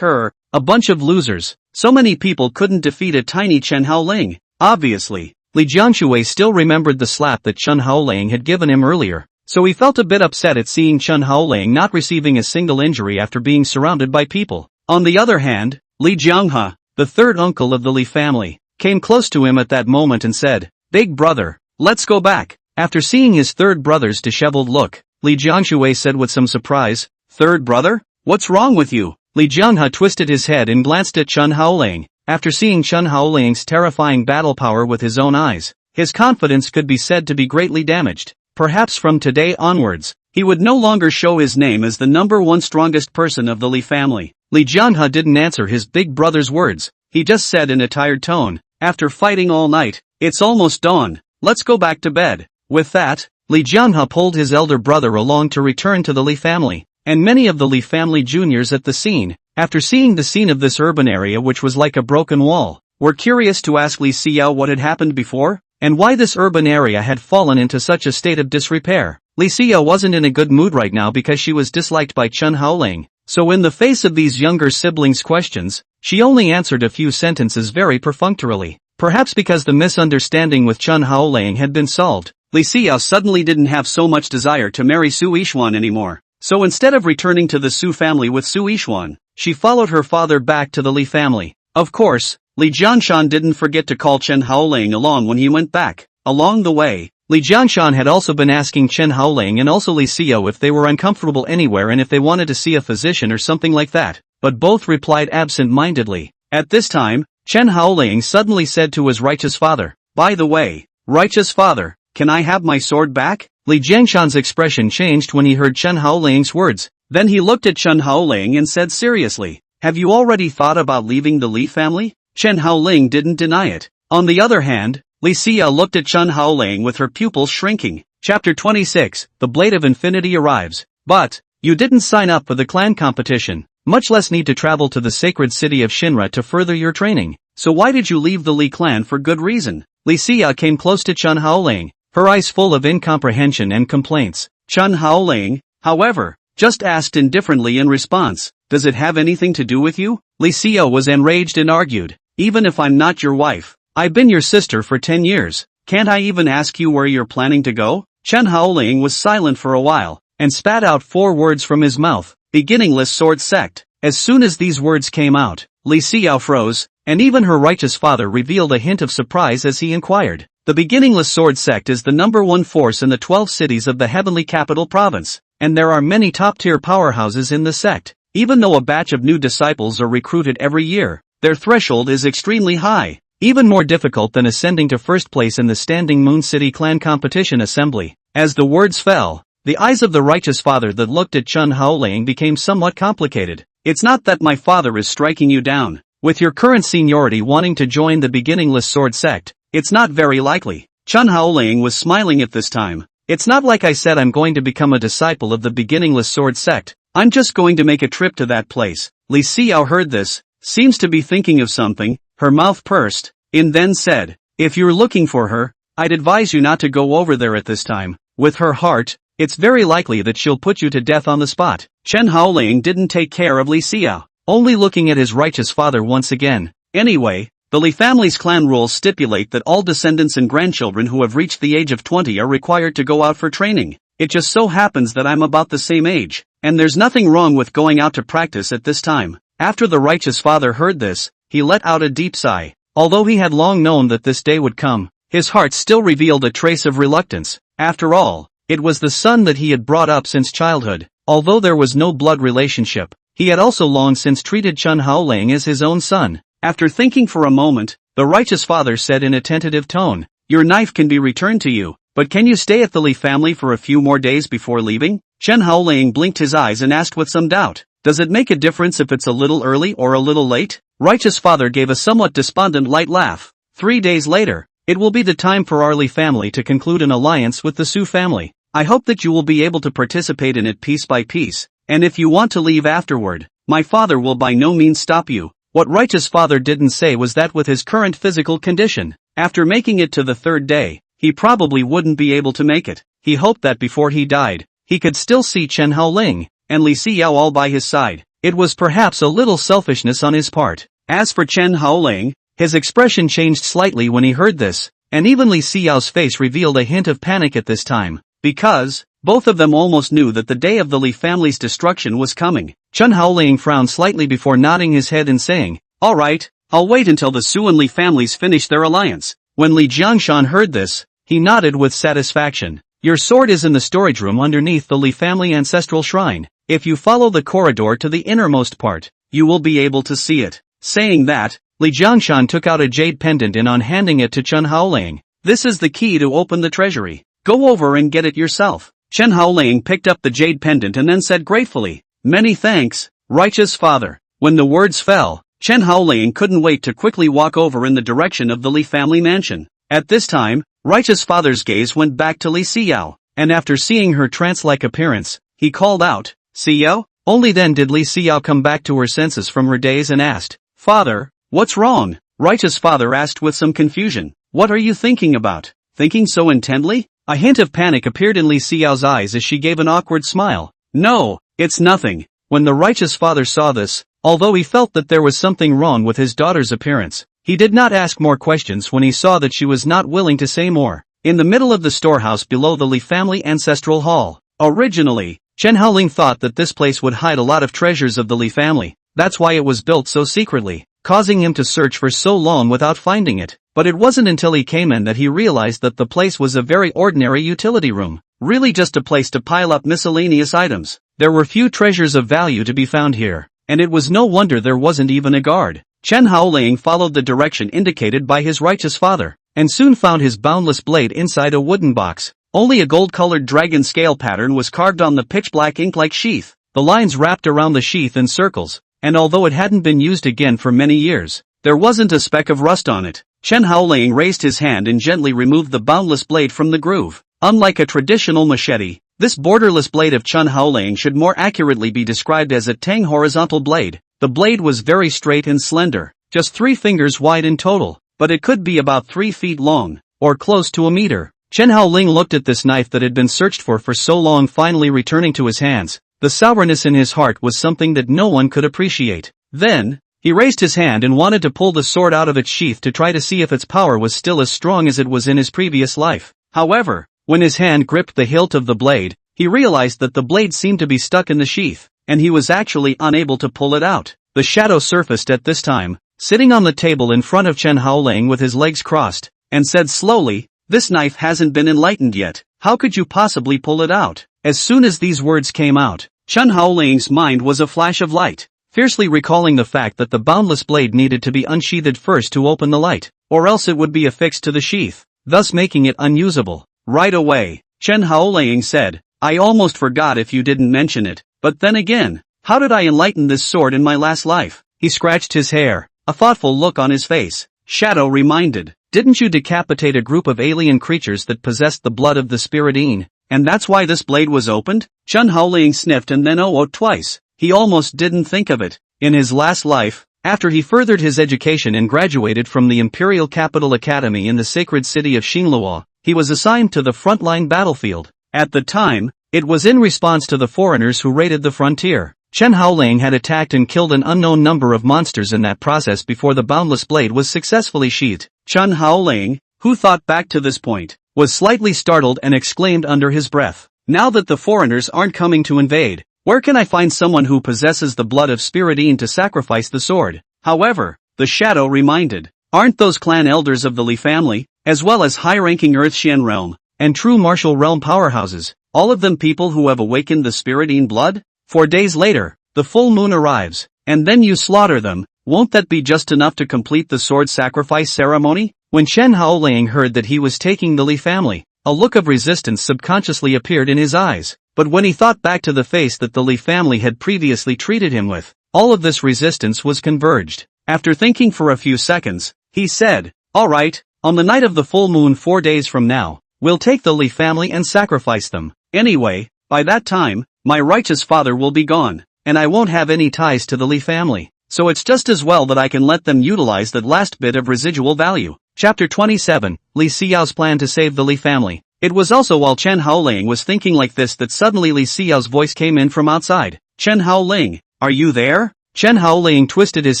her, a bunch of losers. So many people couldn't defeat a tiny Chen Haoling. Obviously, Li Xinyue still remembered the slap that Chen Haoling had given him earlier, so he felt a bit upset at seeing Chen Haoling not receiving a single injury after being surrounded by people. On the other hand, Li Jianghe, the third uncle of the Li family, came close to him at that moment and said, Big brother, let's go back. After seeing his third brother's disheveled look, Li Xinyue said with some surprise, Third brother? What's wrong with you? Li Jianghe twisted his head and glanced at Chen Haoling. After seeing Chen Haoling's terrifying battle power with his own eyes, his confidence could be said to be greatly damaged. Perhaps from today onwards, he would no longer show his name as the number one strongest person of the Li family. Li Jianghe didn't answer his big brother's words. He just said in a tired tone, After fighting all night, it's almost dawn. Let's go back to bed. With that, Li Jianghe pulled his elder brother along to return to the Li family, and many of the Li family juniors at the scene, after seeing the scene of this urban area which was like a broken wall, were curious to ask Li Xinyue what had happened before, and why this urban area had fallen into such a state of disrepair. Li Xinyue wasn't in a good mood right now because she was disliked by Chen Haoling, so in the face of these younger siblings' questions, she only answered a few sentences very perfunctorily. Perhaps because the misunderstanding with Chen Haoling had been solved, Li Xinyue suddenly didn't have so much desire to marry Su Yixuan anymore. So instead of returning to the Su family with Su Yixuan, she followed her father back to the Li family. Of course, Li Jiangshan didn't forget to call Chen Haoling along when he went back. Along the way, Li Jiangshan had also been asking Chen Haoling and also Li Xinyue if they were uncomfortable anywhere and if they wanted to see a physician or something like that, but both replied absent-mindedly. At this time, Chen Haoling suddenly said to his righteous father, By the way, righteous father, can I have my sword back? Li Jiangshan's expression changed when he heard Chen Haoling's words. Then he looked at Chen Haoling and said seriously, Have you already thought about leaving the Li family? Chen Haoling didn't deny it. On the other hand, Li Xinyue looked at Chen Haoling with her pupils shrinking. Chapter 26, The Blade of Infinity arrives. But, you didn't sign up for the clan competition, much less need to travel to the sacred city of Shinra to further your training. So why did you leave the Li clan for good reason? Li Xinyue came close to Chen Haoling, her eyes full of incomprehension and complaints. Chen Haoling, however, just asked indifferently in response, Does it have anything to do with you? Li Xinyue was enraged and argued, Even if I'm not your wife, I've been your sister for 10 years. Can't I even ask you where you're planning to go? Chen Haoling was silent for a while, and spat out 4 words from his mouth, beginningless sword sect. As soon as these words came out, Li Xinyue froze, and even her righteous father revealed a hint of surprise as he inquired. The beginningless sword sect is the number 1 force in the 12 cities of the heavenly capital province, and there are many top-tier powerhouses in the sect. Even though a batch of new disciples are recruited every year, their threshold is extremely high, even more difficult than ascending to first place in the standing Moon City clan competition assembly. As the words fell, the eyes of the righteous father that looked at Chen Haoling became somewhat complicated. It's not that my father is striking you down. With your current seniority wanting to join the beginningless sword sect, it's not very likely. Chen Haoling was smiling at this time. It's not like I said I'm going to become a disciple of the beginningless sword sect. I'm just going to make a trip to that place. Li Xinyue heard this, seems to be thinking of something, her mouth pursed, and then said, If you're looking for her, I'd advise you not to go over there at this time. With her heart, it's very likely that she'll put you to death on the spot. Chen Haoling didn't take care of Li Xinyue, only looking at his righteous father once again. Anyway, the Li family's clan rules stipulate that all descendants and grandchildren who have reached the age of 20 are required to go out for training. It just so happens that I'm about the same age, and there's nothing wrong with going out to practice at this time. After the righteous father heard this, he let out a deep sigh. Although he had long known that this day would come, his heart still revealed a trace of reluctance. After all, it was the son that he had brought up since childhood. Although there was no blood relationship, he had also long since treated Chen Haoling as his own son. After thinking for a moment, the righteous father said in a tentative tone, Your knife can be returned to you, but can you stay at the Li family for a few more days before leaving? Chen Haoling blinked his eyes and asked with some doubt, Does it make a difference if it's a little early or a little late? Righteous father gave a somewhat despondent light laugh. 3 days later, it will be the time for our Li family to conclude an alliance with the Su family. I hope that you will be able to participate in it piece by piece, and if you want to leave afterward, my father will by no means stop you. What Righteous Father didn't say was that with his current physical condition, after making it to the 3rd day, he probably wouldn't be able to make it. He hoped that before he died, he could still see Chen Haoling and Li Xinyue all by his side. It was perhaps a little selfishness on his part. As for Chen Haoling, his expression changed slightly when he heard this, and even Li Xinyue's face revealed a hint of panic at this time, because both of them almost knew that the day of the Li family's destruction was coming. Chen Haoling frowned slightly before nodding his head and saying, "Alright, I'll wait until the Su and Li families finish their alliance." When Li Jiangshan heard this, he nodded with satisfaction. "Your sword is in the storage room underneath the Li family ancestral shrine. If you follow the corridor to the innermost part, you will be able to see it." Saying that, Li Jiangshan took out a jade pendant and on handing it to Chen Haoling, "This is the key to open the treasury. Go over and get it yourself." Chen Haoling picked up the jade pendant and then said gratefully, "Many thanks, Righteous Father." When the words fell, Chen Haoling couldn't wait to quickly walk over in the direction of the Li family mansion. At this time, Righteous Father's gaze went back to Li Xinyue, and after seeing her trance-like appearance, he called out, "Xinyue?" Only then did Li Xinyue come back to her senses from her daze and asked, "Father, what's wrong?" Righteous Father asked with some confusion, "What are you thinking about? Thinking so intently?" A hint of panic appeared in Li Xinyue's eyes as she gave an awkward smile. "No, it's nothing." When the Righteous Father saw this, although he felt that there was something wrong with his daughter's appearance, he did not ask more questions when he saw that she was not willing to say more. In the middle of the storehouse below the Li family ancestral hall. Originally, Chen Haoling thought that this place would hide a lot of treasures of the Li family. That's why it was built so secretly, causing him to search for so long without finding it. But it wasn't until he came in that he realized that the place was a very ordinary utility room, really just a place to pile up miscellaneous items. There were few treasures of value to be found here, and it was no wonder there wasn't even a guard. Chen Haoling followed the direction indicated by his Righteous Father, and soon found his boundless blade inside a wooden box. Only a gold-colored dragon scale pattern was carved on the pitch-black ink-like sheath. The lines wrapped around the sheath in circles, and although it hadn't been used again for many years, there wasn't a speck of rust on it. Chen Haoling raised his hand and gently removed the boundless blade from the groove. Unlike a traditional machete, this borderless blade of Chen Haoling should more accurately be described as a tang horizontal blade. The blade was very straight and slender, just 3 fingers wide in total, but it could be about 3 feet long, or close to a meter. Chen Haoling looked at this knife that had been searched for so long finally returning to his hands. The sourness in his heart was something that no one could appreciate. Then, he raised his hand and wanted to pull the sword out of its sheath to try to see if its power was still as strong as it was in his previous life. However, when his hand gripped the hilt of the blade, he realized that the blade seemed to be stuck in the sheath, and he was actually unable to pull it out. The shadow surfaced at this time, sitting on the table in front of Chen Haoling with his legs crossed, and said slowly, "This knife hasn't been enlightened yet. How could you possibly pull it out?" As soon as these words came out, Chen Haoling's mind was a flash of light, fiercely recalling the fact that the boundless blade needed to be unsheathed first to open the light, or else it would be affixed to the sheath, thus making it unusable. Right away, Chen Haoling said, "I almost forgot if you didn't mention it, but then again, how did I enlighten this sword in my last life?" He scratched his hair, a thoughtful look on his face. Shadow reminded, "Didn't you decapitate a group of alien creatures that possessed the blood of the Spiritine, and that's why this blade was opened?" Chen Haoling sniffed and then oh twice. He almost didn't think of it. In his last life, after he furthered his education and graduated from the Imperial Capital Academy in the sacred city of Xinluo, he was assigned to the frontline battlefield. At the time, it was in response to the foreigners who raided the frontier. Chen Haoling had attacked and killed an unknown number of monsters in that process before the boundless blade was successfully sheathed. Chen Haoling, who thought back to this point, was slightly startled and exclaimed under his breath, "Now that the foreigners aren't coming to invade, where can I find someone who possesses the blood of Spiritine to sacrifice the sword?" However, the shadow reminded, "Aren't those clan elders of the Li family, as well as high-ranking Earthshan realm, and true martial realm powerhouses, all of them people who have awakened the Spiritine blood? 4 days later, the full moon arrives, and then you slaughter them. Won't that be just enough to complete the sword sacrifice ceremony?" When Chen Haoling heard that he was taking the Li family, a look of resistance subconsciously appeared in his eyes. But when he thought back to the face that the Li family had previously treated him with, all of this resistance was converged. After thinking for a few seconds, he said, Alright, on the night of the full moon 4 days from now, we'll take the Li family and sacrifice them. Anyway, by that time, my righteous father will be gone, and I won't have any ties to the Li family. So it's just as well that I can let them utilize that last bit of residual value. Chapter 27, Li Xiyao's plan to save the Li family. It was also while Chen Haoling was thinking like this that suddenly Li Xiyao's voice came in from outside. Chen Haoling, are you there? Chen Haoling twisted his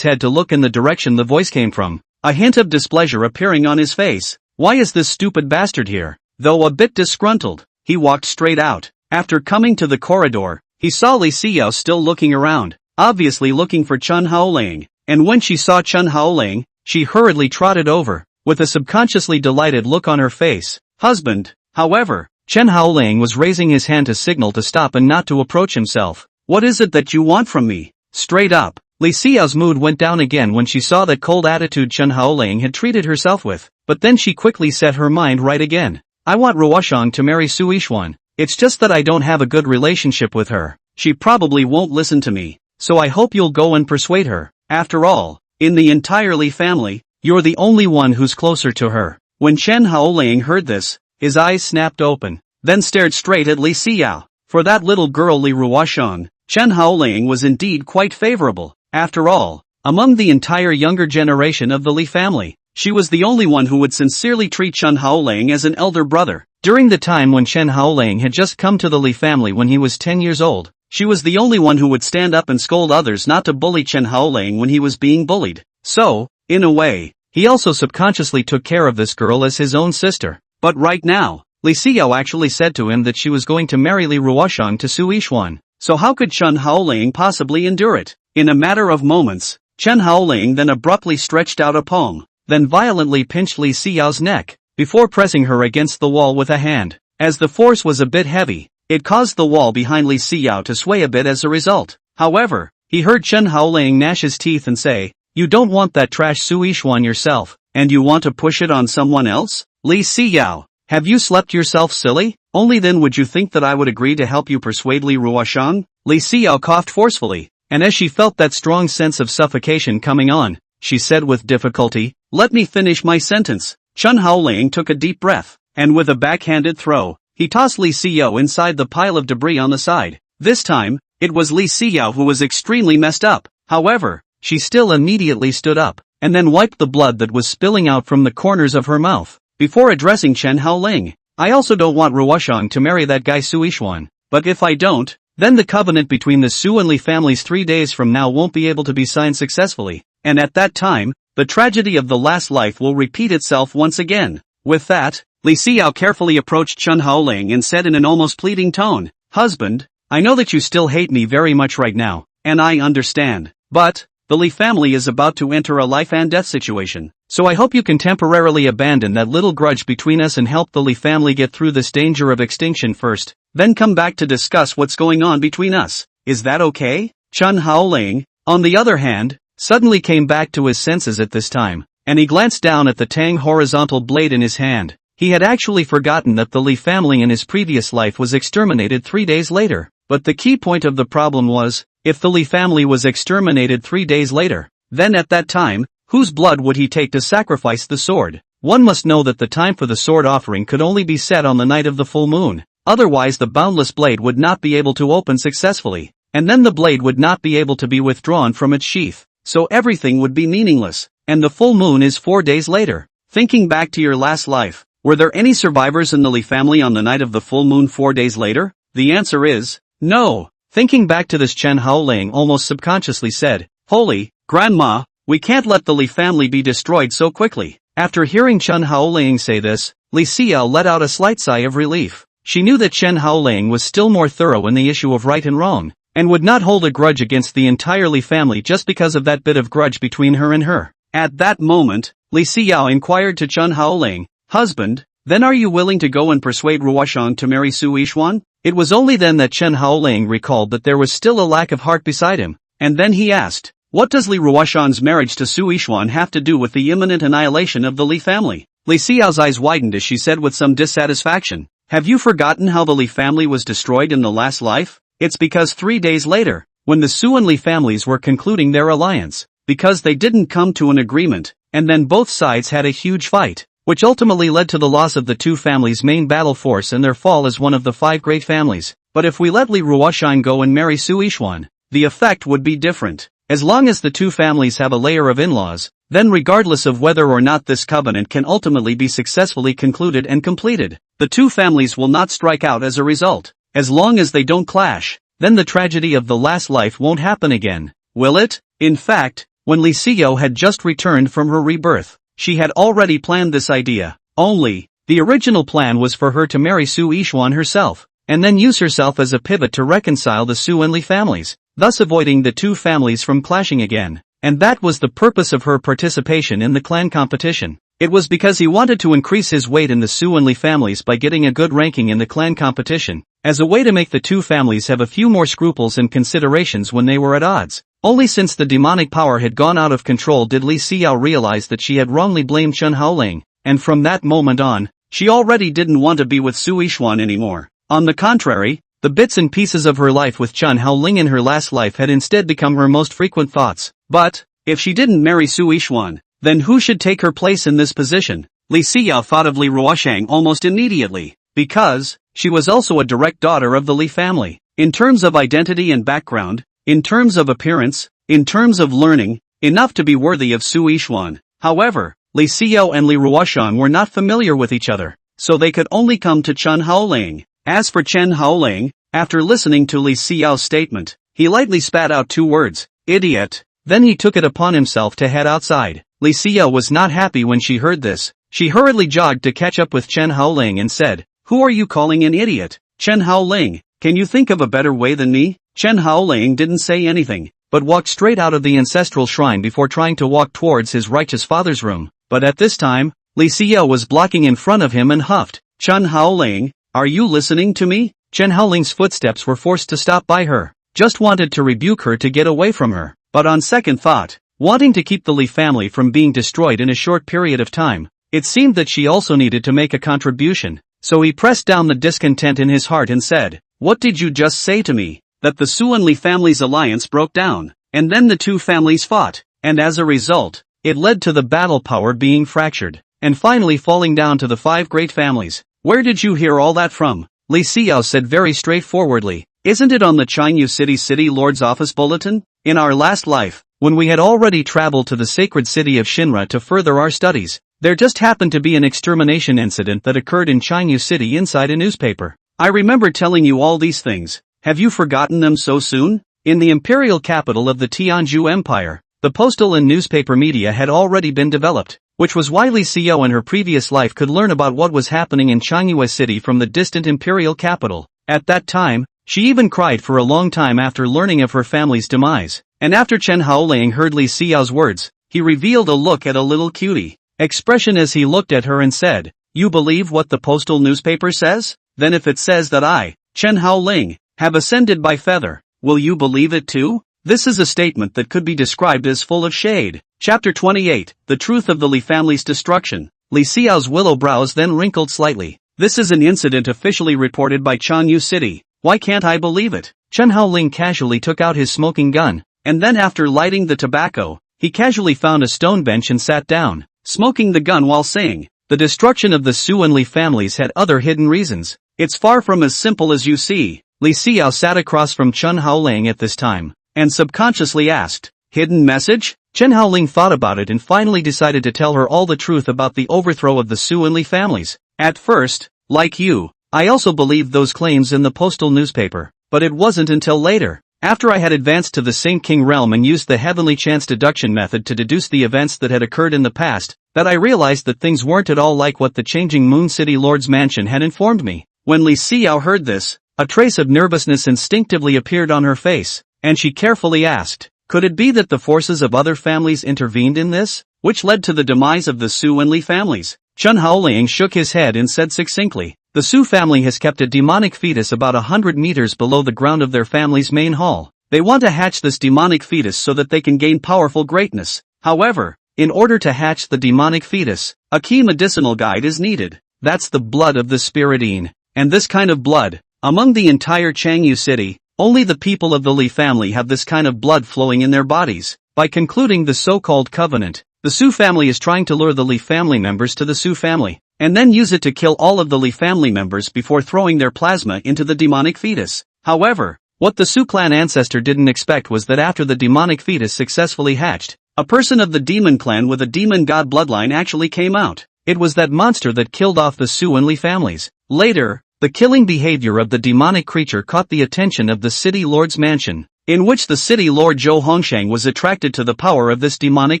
head to look in the direction the voice came from, a hint of displeasure appearing on his face. Why is this stupid bastard here? Though a bit disgruntled, he walked straight out. After coming to the corridor, he saw Li Xiao still looking around, obviously looking for Chen Haoling, and when she saw Chen Haoling, she hurriedly trotted over, with a subconsciously delighted look on her face. Husband. However, Chen Haoling was raising his hand to signal to stop and not to approach himself. What is it that you want from me? Straight up. Li Xiao's mood went down again when she saw that cold attitude Chen Haoling had treated herself with, but then she quickly set her mind right again. I want Ruoshang to marry Su Yixuan. It's just that I don't have a good relationship with her. She probably won't listen to me, so I hope you'll go and persuade her. After all, in the entire Li family, you're the only one who's closer to her. When Chen Haoling heard this, his eyes snapped open, then stared straight at Li Xiao. For that little girl Li Ruoshang, Chen Haoling was indeed quite favorable. After all, among the entire younger generation of the Li family, she was the only one who would sincerely treat Chen Haoling as an elder brother. During the time when Chen Haoling had just come to the Li family when he was 10 years old, she was the only one who would stand up and scold others not to bully Chen Haoling when he was being bullied. So, in a way, he also subconsciously took care of this girl as his own sister. But right now, Li Xiao actually said to him that she was going to marry Li Ruoshang to Su Yixuan. So how could Chen Haoling possibly endure it? In a matter of moments, Chen Haoling then abruptly stretched out a palm, then violently pinched Li Xiao's neck, before pressing her against the wall with a hand. As the force was a bit heavy, it caused the wall behind Li Xiao to sway a bit as a result. However, he heard Chen Haoling gnash his teeth and say, "You don't want that trash Su Yixuan yourself, and you want to push it on someone else? Li Xiao, have you slept yourself silly? Only then would you think that I would agree to help you persuade Li Ruoshang?" Li Xiao coughed forcefully, and as she felt that strong sense of suffocation coming on, she said with difficulty, "Let me finish my sentence." Chen Haoling took a deep breath, and with a backhanded throw, he tossed Li Xiao inside the pile of debris on the side. This time, it was Li Xiao who was extremely messed up. However, she still immediately stood up, and then wiped the blood that was spilling out from the corners of her mouth, before addressing Chen Haoling. "I also don't want Ruoshang to marry that guy Su Yixuan, but if I don't, then the covenant between the Su and Li families 3 days from now won't be able to be signed successfully, and at that time, the tragedy of the last life will repeat itself once again." With that, Li Xiao carefully approached Chen Haoling and said in an almost pleading tone, "Husband, I know that you still hate me very much right now, and I understand, but the Li family is about to enter a life and death situation, so I hope you can temporarily abandon that little grudge between us and help the Li family get through this danger of extinction first, then come back to discuss what's going on between us. Is that okay?" Chen Haoling, on the other hand, suddenly came back to his senses at this time, and he glanced down at the tang horizontal blade in his hand. He had actually forgotten that the Li family in his previous life was exterminated 3 days later. But the key point of the problem was, if the Li family was exterminated 3 days later, then at that time, whose blood would he take to sacrifice the sword? One must know that the time for the sword offering could only be set on the night of the full moon. Otherwise the boundless blade would not be able to open successfully, and then the blade would not be able to be withdrawn from its sheath. So everything would be meaningless, and the full moon is 4 days later. Thinking back to your last life, were there any survivors in the Li family on the night of the full moon 4 days later? The answer is no. Thinking back to this, Chen Haoling almost subconsciously said, "Holy Grandma, we can't let the Li family be destroyed so quickly." After hearing Chen Haoling say this, Li Xiao let out a slight sigh of relief. She knew that Chen Haoling was still more thorough in the issue of right and wrong, and would not hold a grudge against the entire Li family just because of that bit of grudge between her and her. At that moment, Li Xiao inquired to Chen Haoling, "Husband, then are you willing to go and persuade Ruoshang to marry Su Yixuan?" It was only then that Chen Haoling recalled that there was still a lack of heart beside him, and then he asked, "What does Li Ruoshang's marriage to Su Yixuan have to do with the imminent annihilation of the Li family?" Li Xiao's eyes widened as she said with some dissatisfaction, "Have you forgotten how the Li family was destroyed in the last life? It's because 3 days later, when the Su and Li families were concluding their alliance, because they didn't come to an agreement, and then both sides had a huge fight, which ultimately led to the loss of the two families' main battle force and their fall as one of the five great families. But if we let Li Ruyan go and marry Su Yixuan, the effect would be different. As long as the two families have a layer of in-laws, then regardless of whether or not this covenant can ultimately be successfully concluded and completed, the two families will not strike out as a result. As long as they don't clash, then the tragedy of the last life won't happen again, will it? In fact, when Li Xinyue had just returned from her rebirth, she had already planned this idea. Only, the original plan was for her to marry Su Yixuan herself, and then use herself as a pivot to reconcile the Su and Li families, thus avoiding the two families from clashing again. And that was the purpose of her participation in the clan competition. It was because he wanted to increase his weight in the Su and Li families by getting a good ranking in the clan competition, as a way to make the two families have a few more scruples and considerations when they were at odds. Only since the demonic power had gone out of control did Li Xinyue realize that she had wrongly blamed Chen Haoling, and from that moment on, she already didn't want to be with Su Yixuan anymore. On the contrary, the bits and pieces of her life with Chen Haoling in her last life had instead become her most frequent thoughts. But, if she didn't marry Su Yixuan, then who should take her place in this position? Li Xinyue thought of Li Ruyan almost immediately, because she was also a direct daughter of the Li family. In terms of identity and background, in terms of appearance, in terms of learning, enough to be worthy of Su Yixuan. However, Li Xinyue and Li Ruyan were not familiar with each other, so they could only come to Chen Haoling. As for Chen Haoling, after listening to Li Xinyue's statement, he lightly spat out two words, idiot. Then he took it upon himself to head outside. Li Xinyue was not happy when she heard this. She hurriedly jogged to catch up with Chen Haoling and said, "Who are you calling an idiot? Chen Haoling, can you think of a better way than me?" Chen Haoling didn't say anything, but walked straight out of the ancestral shrine before trying to walk towards his righteous father's room. But at this time, Li Xinyue was blocking in front of him and huffed, "Chen Haoling, are you listening to me?" Chen Haoling's footsteps were forced to stop by her. Just wanted to rebuke her to get away from her. But on second thought, wanting to keep the Li family from being destroyed in a short period of time, it seemed that she also needed to make a contribution. So he pressed down the discontent in his heart and said, "What did you just say to me? That the Su and Li family's alliance broke down, and then the two families fought, and as a result, it led to the battle power being fractured, and finally falling down to the five great families. Where did you hear all that from?" Li Xinyue said very straightforwardly, "Isn't it on the Yongan City Lord's office bulletin? In our last life, when we had already traveled to the sacred city of Shinra to further our studies, there just happened to be an extermination incident that occurred in Yongan City inside a newspaper. I remember telling you all these things. Have you forgotten them so soon?" In the imperial capital of the Tianzhu Empire, the postal and newspaper media had already been developed, which was why Li Xinyue in her previous life could learn about what was happening in Yongan City from the distant imperial capital. At that time, she even cried for a long time after learning of her family's demise. And after Chen Haoling heard Li Xinyue's words, he revealed a look at a little cutie expression as he looked at her and said, "You believe what the postal newspaper says? Then if it says that I, Chen Haoling, have ascended by feather, will you believe it too?" This is a statement that could be described as full of shade. Chapter 28, The Truth of the Li Family's Destruction. Li Xinyue's willow brows then wrinkled slightly. "This is an incident officially reported by Yongan City. Why can't I believe it?" Chen Haoling casually took out his smoking gun, and then after lighting the tobacco, he casually found a stone bench and sat down, smoking the gun while saying, "The destruction of the Su and Li families had other hidden reasons. It's far from as simple as you see." Li Xinyue sat across from Chen Haoling at this time, and subconsciously asked, "Hidden message?" Chen Haoling thought about it and finally decided to tell her all the truth about the overthrow of the Su and Li families. "At first, like you, I also believed those claims in the postal newspaper, but it wasn't until later, after I had advanced to the Saint King realm and used the heavenly chance deduction method to deduce the events that had occurred in the past, that I realized that things weren't at all like what the changing Moon City Lord's mansion had informed me." When Li Xinyue heard this, a trace of nervousness instinctively appeared on her face, and she carefully asked, "Could it be that the forces of other families intervened in this, which led to the demise of the Su and Li families?" Chen Haoling shook his head and said succinctly, "The Su family has kept a demonic fetus about 100 meters below the ground of their family's main hall. They want to hatch this demonic fetus so that they can gain powerful greatness. However, in order to hatch the demonic fetus, a key medicinal guide is needed. That's the blood of the spiritine. And this kind of blood, among the entire Yongan City, only the people of the Li family have this kind of blood flowing in their bodies. By concluding the so-called covenant, The Su family is trying to lure the Li family members to the Su family, and then use it to kill all of the Li family members before throwing their plasma into the demonic fetus. However, what the Su clan ancestor didn't expect was that after the demonic fetus successfully hatched, a person of the demon clan with a demon god bloodline actually came out. It was that monster that killed off the Su and Li families. Later, the killing behavior of the demonic creature caught the attention of the city lord's mansion, in which the city lord Zhou Hongshang was attracted to the power of this demonic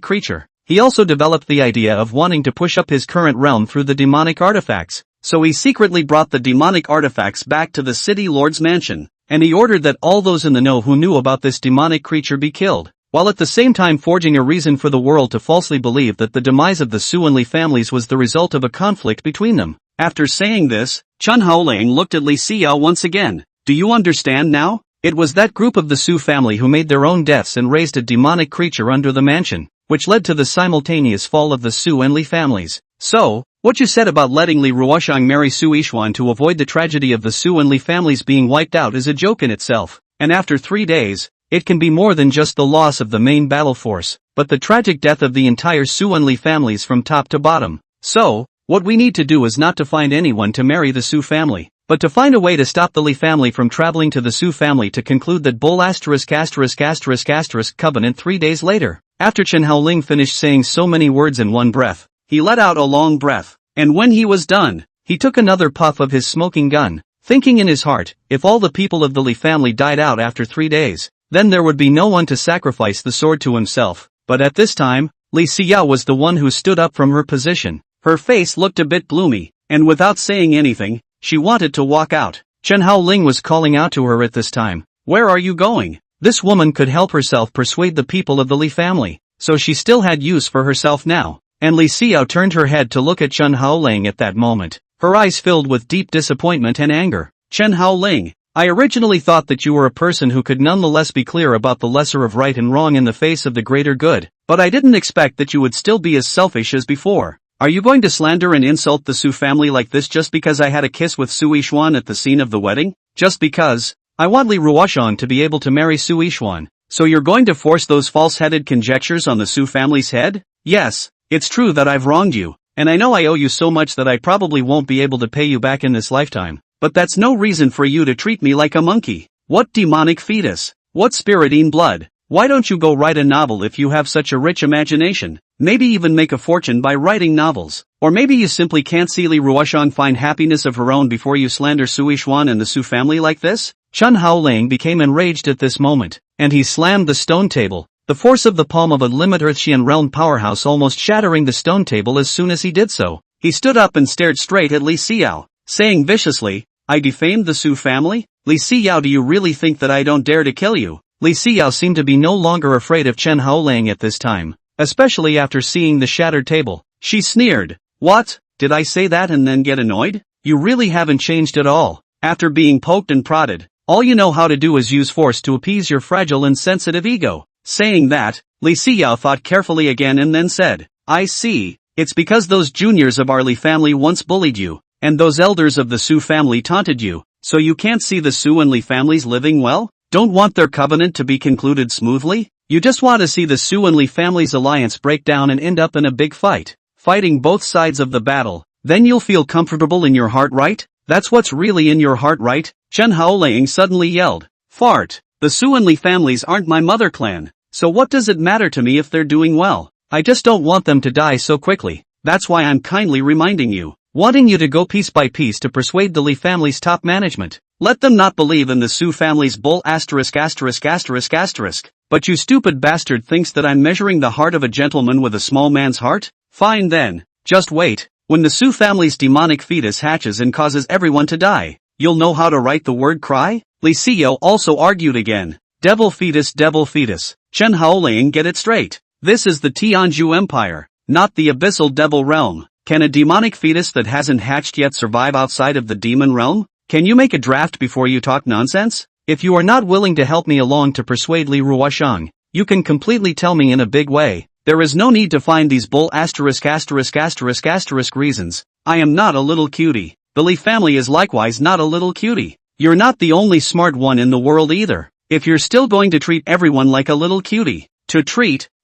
creature. He also developed the idea of wanting to push up his current realm through the demonic artifacts, so he secretly brought the demonic artifacts back to the city lord's mansion, and he ordered that all those in the know who knew about this demonic creature be killed, while at the same time forging a reason for the world to falsely believe that the demise of the Su and Li families was the result of a conflict between them. After saying this, Chen Haoling looked at Li Xinyue once again. Do you understand now? It was that group of the Su family who made their own deaths and raised a demonic creature under the mansion, which led to the simultaneous fall of the Su and Li families. So, what you said about letting Li Ruyan marry Su Yixuan to avoid the tragedy of the Su and Li families being wiped out is a joke in itself, and after 3 days, it can be more than just the loss of the main battle force, but the tragic death of the entire Su and Li families from top to bottom. So, what we need to do is not to find anyone to marry the Su family, but to find a way to stop the Li family from traveling to the Su family to conclude that bull ***** covenant 3 days later. After Chen Haoling finished saying so many words in one breath, he let out a long breath, and when he was done, he took another puff of his smoking gun, thinking in his heart, if all the people of the Li family died out after 3 days, then there would be no one to sacrifice the sword to himself. But at this time, Li Xinyue was the one who stood up from her position. Her face looked a bit gloomy, and without saying anything, she wanted to walk out. Chen Haoling was calling out to her at this time. Where are you going? This woman could help herself persuade the people of the Li family, so she still had use for herself now. And Li Xinyue turned her head to look at Chen Haoling at that moment, her eyes filled with deep disappointment and anger. Chen Haoling, I originally thought that you were a person who could nonetheless be clear about the lesser of right and wrong in the face of the greater good, but I didn't expect that you would still be as selfish as before. Are you going to slander and insult the Su family like this just because I had a kiss with Su Yixuan at the scene of the wedding? Just because? I want Li Ruyan to be able to marry Su Yixuan, so you're going to force those false-headed conjectures on the Su family's head? Yes, it's true that I've wronged you, and I know I owe you so much that I probably won't be able to pay you back in this lifetime, but that's no reason for you to treat me like a monkey. What demonic fetus? What spirit-eaten blood? Why don't you go write a novel if you have such a rich imagination? Maybe even make a fortune by writing novels. Or maybe you simply can't see Li Ruyan find happiness of her own before you slander Su Yixuan and the Su family like this? Chen Haoling became enraged at this moment, and he slammed the stone table, the force of the palm of a limited Earthian realm powerhouse almost shattering the stone table as soon as he did so. He stood up and stared straight at Li Xinyue, saying viciously, I defamed the Su family? Li Xinyue, do you really think that I don't dare to kill you? Li Xinyue seemed to be no longer afraid of Chen Haoling at this time, especially after seeing the shattered table. She sneered, what, did I say that and then get annoyed? You really haven't changed at all. After being poked and prodded, all you know how to do is use force to appease your fragile and sensitive ego. Saying that, Li Xinyue thought carefully again and then said, I see, it's because those juniors of our Li family once bullied you, and those elders of the Su family taunted you, so you can't see the Su and Li families living well? Don't want their covenant to be concluded smoothly? You just want to see the Su and Li families' alliance break down and end up in a big fight, fighting both sides of the battle. Then you'll feel comfortable in your heart, right? That's what's really in your heart, right? Chen Haoling suddenly yelled. Fart. The Su and Li families aren't my mother clan, so what does it matter to me if they're doing well? I just don't want them to die so quickly. That's why I'm kindly reminding you, wanting you to go piece by piece to persuade the Li family's top management. Let them not believe in the Su family's bull ********. But you stupid bastard thinks that I'm measuring the heart of a gentleman with a small man's heart? Fine then, just wait. When the Su family's demonic fetus hatches and causes everyone to die, you'll know how to write the word cry? Li Xinyue also argued again. Devil fetus. Chen Haoling, get it straight. This is the Tianzhu Empire, not the abyssal devil realm. Can a demonic fetus that hasn't hatched yet survive outside of the demon realm? Can you make a draft before you talk nonsense? If you are not willing to help me along to persuade Li Ruyan, you can completely tell me in a big way. There is no need to find these bull ***** reasons. I am not a little cutie. The Li family is likewise not a little cutie. You're not the only smart one in the world either. If you're still going to treat everyone like a little cutie,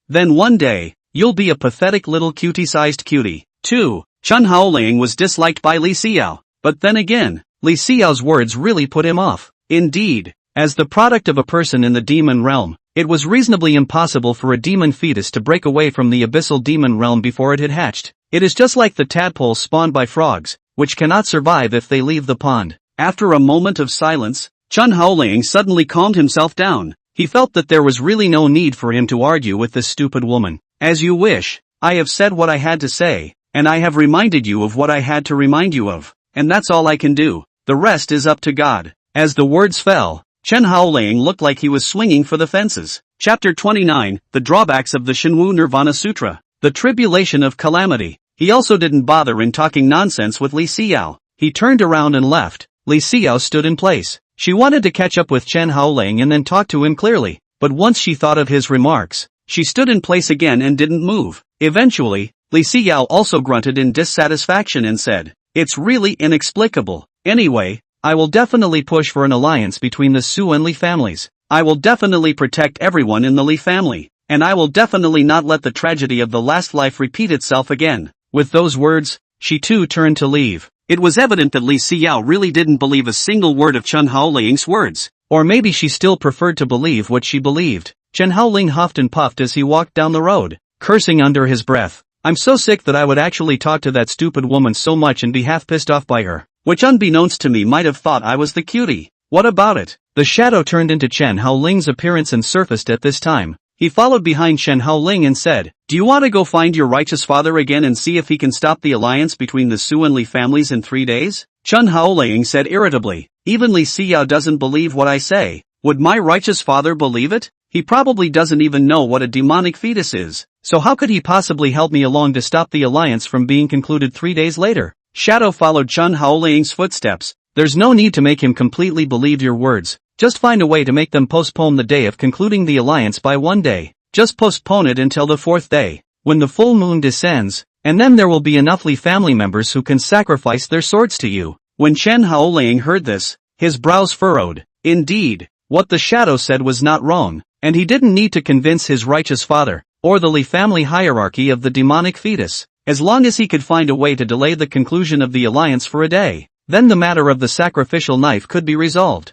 then one day, You'll be a pathetic little cutie-sized cutie. 2. Chen Haoling was disliked by Li Xinyue. But then again, Li Xinyue's words really put him off. Indeed, as the product of a person in the demon realm, it was reasonably impossible for a demon fetus to break away from the abyssal demon realm before it had hatched. It is just like the tadpoles spawned by frogs, which cannot survive if they leave the pond. After a moment of silence, Chen Haoling suddenly calmed himself down. He felt that there was really no need for him to argue with this stupid woman. As you wish, I have said what I had to say, and I have reminded you of what I had to remind you of, and that's all I can do. The rest is up to God. As the words fell, Chen Haoling looked like he was swinging for the fences. Chapter 29, The Drawbacks of the Xinyue Nirvana Sutra. The Tribulation of Calamity. He also didn't bother in talking nonsense with Li Xinyue. He turned around and left. Li Xinyue stood in place. She wanted to catch up with Chen Haoling and then talk to him clearly, but once she thought of his remarks, she stood in place again and didn't move. Eventually, Li Xinyue also grunted in dissatisfaction and said, "It's really inexplicable. Anyway, I will definitely push for an alliance between the Su and Li families. I will definitely protect everyone in the Li family, and I will definitely not let the tragedy of the last life repeat itself again." With those words, she too turned to leave. It was evident that Li Xinyue really didn't believe a single word of Chen Haoling's words. Or maybe she still preferred to believe what she believed. Chen Haoling huffed and puffed as he walked down the road, cursing under his breath. "I'm so sick that I would actually talk to that stupid woman so much and be half pissed off by her, which unbeknownst to me might have thought I was the cutie. What about it?" The shadow turned into Chen Haoling's appearance and surfaced at this time. He followed behind Chen Haoling and said, "Do you want to go find your righteous father again and see if he can stop the alliance between the Su and Li families in 3 days? Chen Haoling said irritably, "Even Li Xinyue doesn't believe what I say. Would my righteous father believe it? He probably doesn't even know what a demonic fetus is. So how could he possibly help me along to stop the alliance from being concluded 3 days later?" Shadow followed Chen Haoling's footsteps. "There's no need to make him completely believe your words. Just find a way to make them postpone the day of concluding the alliance by 1 day. Just postpone it until the 4th day, when the full moon descends, and then there will be enough Li family members who can sacrifice their swords to you." When Chen Haoling heard this, his brows furrowed. Indeed, what the shadow said was not wrong, and he didn't need to convince his righteous father, or the Li family hierarchy of the demonic fetus. As long as he could find a way to delay the conclusion of the alliance for a day, then the matter of the sacrificial knife could be resolved.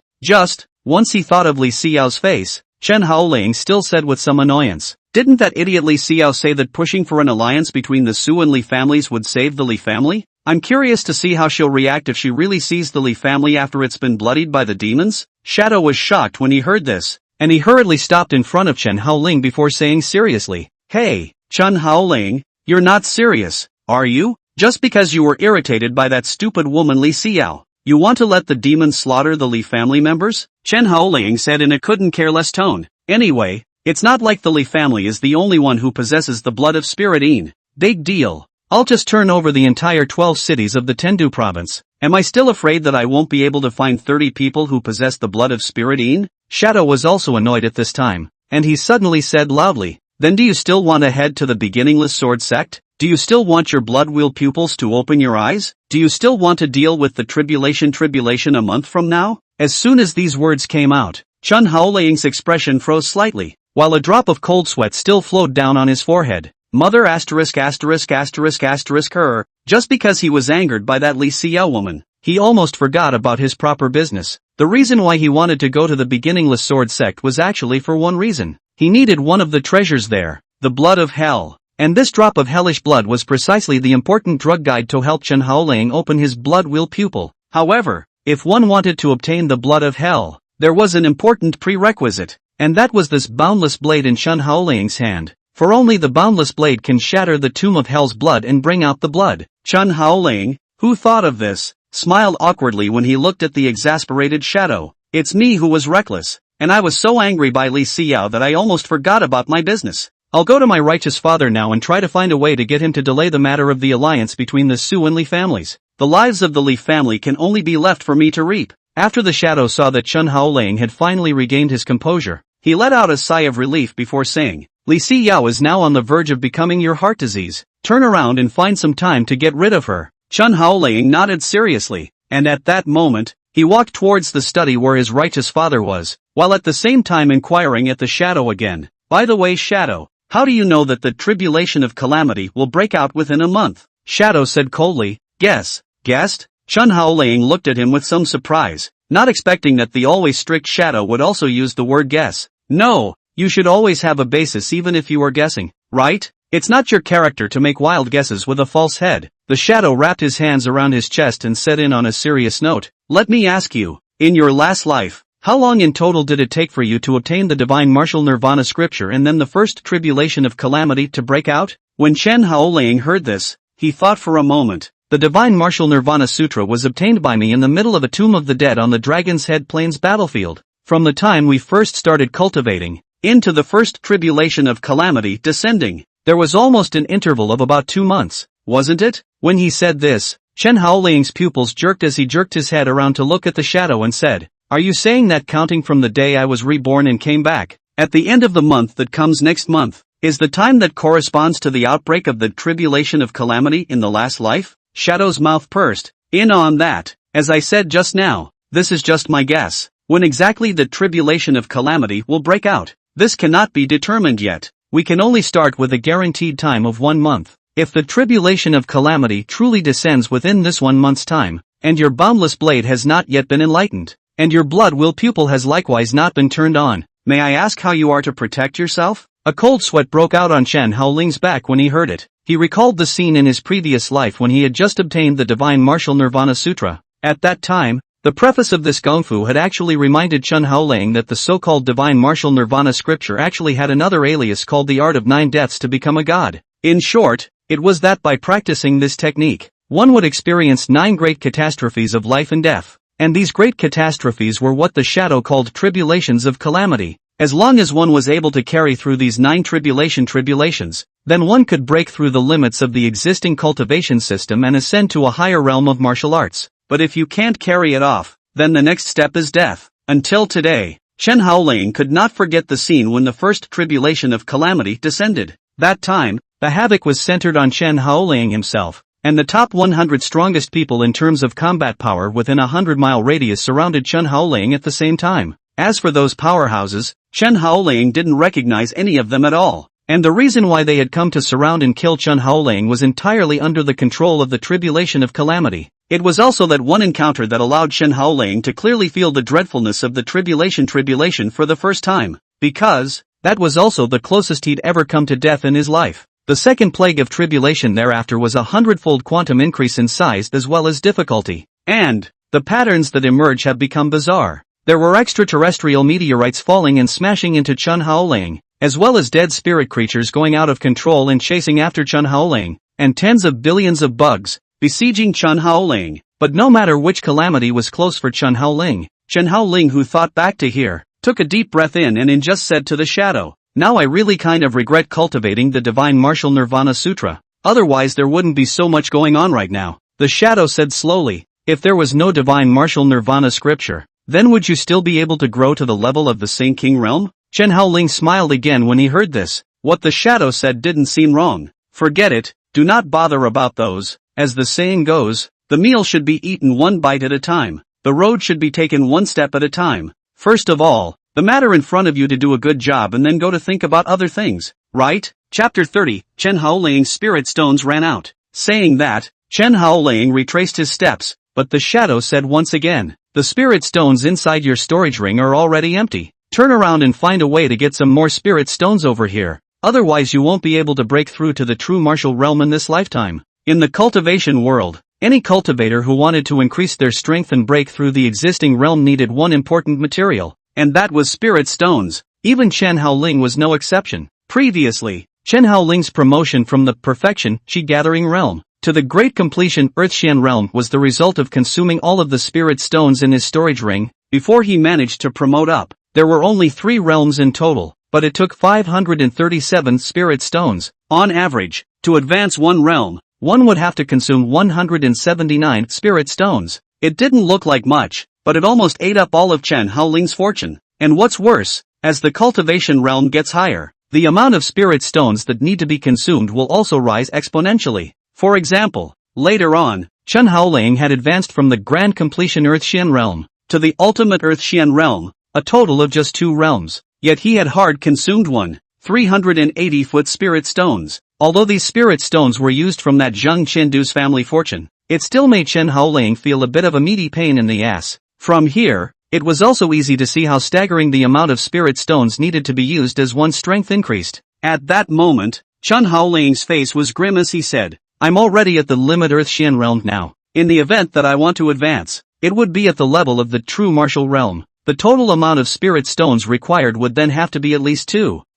Once he thought of Li Xinyue's face, Chen Haoling still said with some annoyance, "Didn't that idiot Li Xinyue say that pushing for an alliance between the Su and Li families would save the Li family? I'm curious to see how she'll react if she really sees the Li family after it's been bloodied by the demons." Shadow was shocked when he heard this, and he hurriedly stopped in front of Chen Haoling before saying seriously, "Hey, Chen Haoling, you're not serious, are you? Just because you were irritated by that stupid woman Li Xinyue, you want to let the demons slaughter the Li family members?" Chen Haoling said in a couldn't-care-less tone. "Anyway, it's not like the Li family is the only one who possesses the blood of Spirit. Big deal. I'll just turn over the entire 12 cities of the Tendu province. Am I still afraid that I won't be able to find 30 people who possess the blood of Spirit? Shadow was also annoyed at this time, and he suddenly said loudly, "Then do you still want to head to the beginningless sword sect? Do you still want your blood wheel pupils to open your eyes? Do you still want to deal with the tribulation a month from now?" As soon as these words came out, Chen Haoling's expression froze slightly, while a drop of cold sweat still flowed down on his forehead. Mother asterisk asterisk asterisk asterisk her. Just because he was angered by that Li Xinyue woman, he almost forgot about his proper business. The reason why he wanted to go to the beginningless sword sect was actually for one reason. He needed one of the treasures there, the blood of hell. And this drop of hellish blood was precisely the important drug guide to help Chen Haoling open his blood wheel pupil. However, if one wanted to obtain the blood of hell, there was an important prerequisite, and that was this boundless blade in Chen Haoling's hand. For only the boundless blade can shatter the tomb of hell's blood and bring out the blood. Chen Haoling, who thought of this, smiled awkwardly when he looked at the exasperated shadow. "It's me who was reckless, and I was so angry by Li Xinyue that I almost forgot about my business. I'll go to my righteous father now and try to find a way to get him to delay the matter of the alliance between the Su and Li families. The lives of the Li family can only be left for me to reap." After the shadow saw that Chen Haoling had finally regained his composure, he let out a sigh of relief before saying, "Li Xinyue is now on the verge of becoming your heart disease. Turn around and find some time to get rid of her." Chen Haoling nodded seriously, and at that moment, he walked towards the study where his righteous father was, while at the same time inquiring at the shadow again, "By the way, shadow, How do you know that the tribulation of calamity will break out within a month? Shadow said coldly. Guess. Guessed? Chen Haoling looked at him with some surprise, not expecting that the always strict Shadow would also use the word guess. No, you should always have a basis even if you are guessing, right? It's not your character to make wild guesses with a false head. The Shadow wrapped his hands around his chest and said in on a serious note, let me ask you, in your last life, how long in total did it take for you to obtain the divine martial Nirvana scripture and then the first tribulation of calamity to break out? When Chen Haoling heard this, he thought for a moment. The divine martial Nirvana Sutra was obtained by me in the middle of a tomb of the dead on the Dragon's Head Plains battlefield. From the time we first started cultivating, into the first tribulation of calamity descending, there was almost an interval of about 2 months, wasn't it? When he said this, Chen Haoling's pupils jerked as he jerked his head around to look at the Shadow and said, are you saying that counting from the day I was reborn and came back, at the end of the month that comes next month, is the time that corresponds to the outbreak of the tribulation of calamity in the last life? Shadow's mouth pursed. In on that, as I said just now, this is just my guess. When exactly the tribulation of calamity will break out, this cannot be determined yet. We can only start with a guaranteed time of 1 month. If the tribulation of calamity truly descends within this 1 month's time, and your boundless blade has not yet been enlightened, and your blood will pupil has likewise not been turned on, may I ask how you are to protect yourself? A cold sweat broke out on Chen Haoling's back when he heard it. He recalled the scene in his previous life when he had just obtained the divine martial Nirvana Sutra. At that time, the preface of this gongfu had actually reminded Chen Haoling that the so-called divine martial Nirvana scripture actually had another alias called the art of 9 deaths to become a god. In short, it was that by practicing this technique, one would experience 9 great catastrophes of life and death. And these great catastrophes were what the Shadow called tribulations of calamity. As long as one was able to carry through these 9 tribulations, then one could break through the limits of the existing cultivation system and ascend to a higher realm of martial arts. But if you can't carry it off, then the next step is death. Until today, Chen Haoling could not forget the scene when the first tribulation of calamity descended. That time, the havoc was centered on Chen Haoling himself, and the top 100 strongest people in terms of combat power within a 100-mile radius surrounded Chen Haoling at the same time. As for those powerhouses, Chen Haoling didn't recognize any of them at all, and the reason why they had come to surround and kill Chen Haoling was entirely under the control of the tribulation of calamity. It was also that one encounter that allowed Chen Haoling to clearly feel the dreadfulness of the tribulation for the first time, because that was also the closest he'd ever come to death in his life. The second plague of tribulation thereafter was a 100-fold quantum increase in size as well as difficulty, and the patterns that emerge have become bizarre. There were extraterrestrial meteorites falling and smashing into Chen Haoling, as well as dead spirit creatures going out of control and chasing after Chen Haoling, and tens of billions of bugs besieging Chen Haoling. But no matter which calamity was close for Chen Haoling, who thought back to here, took a deep breath in and just said to the Shadow, now I really kind of regret cultivating the divine martial Nirvana Sutra. Otherwise there wouldn't be so much going on right now. The Shadow said slowly, if there was no divine martial Nirvana scripture, then would you still be able to grow to the level of the Saint King realm? Chen Haoling smiled again when he heard this. What the Shadow said didn't seem wrong. Forget it, do not bother about those. As the saying goes, the meal should be eaten 1 bite at a time. The road should be taken 1 step at a time. First of all, the matter in front of you to do a good job and then go to think about other things, right? Chapter 30, Chen Haoling's spirit stones ran out. Saying that, Chen Haoling retraced his steps, but the Shadow said once again, the spirit stones inside your storage ring are already empty. Turn around and find a way to get some more spirit stones over here, otherwise you won't be able to break through to the true martial realm in this lifetime. In the cultivation world, any cultivator who wanted to increase their strength and break through the existing realm needed one important material, and that was spirit stones. Even Chen Haoling was no exception. Previously, Chen Haoling's promotion from the perfection Qi gathering realm to the great completion Earthshan realm was the result of consuming all of the spirit stones in his storage ring. Before he managed to promote up, there were only 3 realms in total, but it took 537 spirit stones, on average, to advance 1 realm. One would have to consume 179 spirit stones. It didn't look like much, but it almost ate up all of Chen Haoling's fortune. And what's worse, as the cultivation realm gets higher, the amount of spirit stones that need to be consumed will also rise exponentially. For example, later on, Chen Haoling had advanced from the grand completion Earthshan realm to the ultimate Earthshan realm, a total of just 2 realms, yet he had hard consumed 1. 380-foot spirit stones. Although these spirit stones were used from that Zheng Qindu's family fortune, it still made Chen Haoling feel a bit of a meaty pain in the ass. From here, it was also easy to see how staggering the amount of spirit stones needed to be used as one's strength increased. At that moment, Chen Haoling's face was grim as he said, "I'm already at the limit Earth-Xian realm now. In the event that I want to advance, it would be at the level of the true martial realm. The total amount of spirit stones required would then have to be at least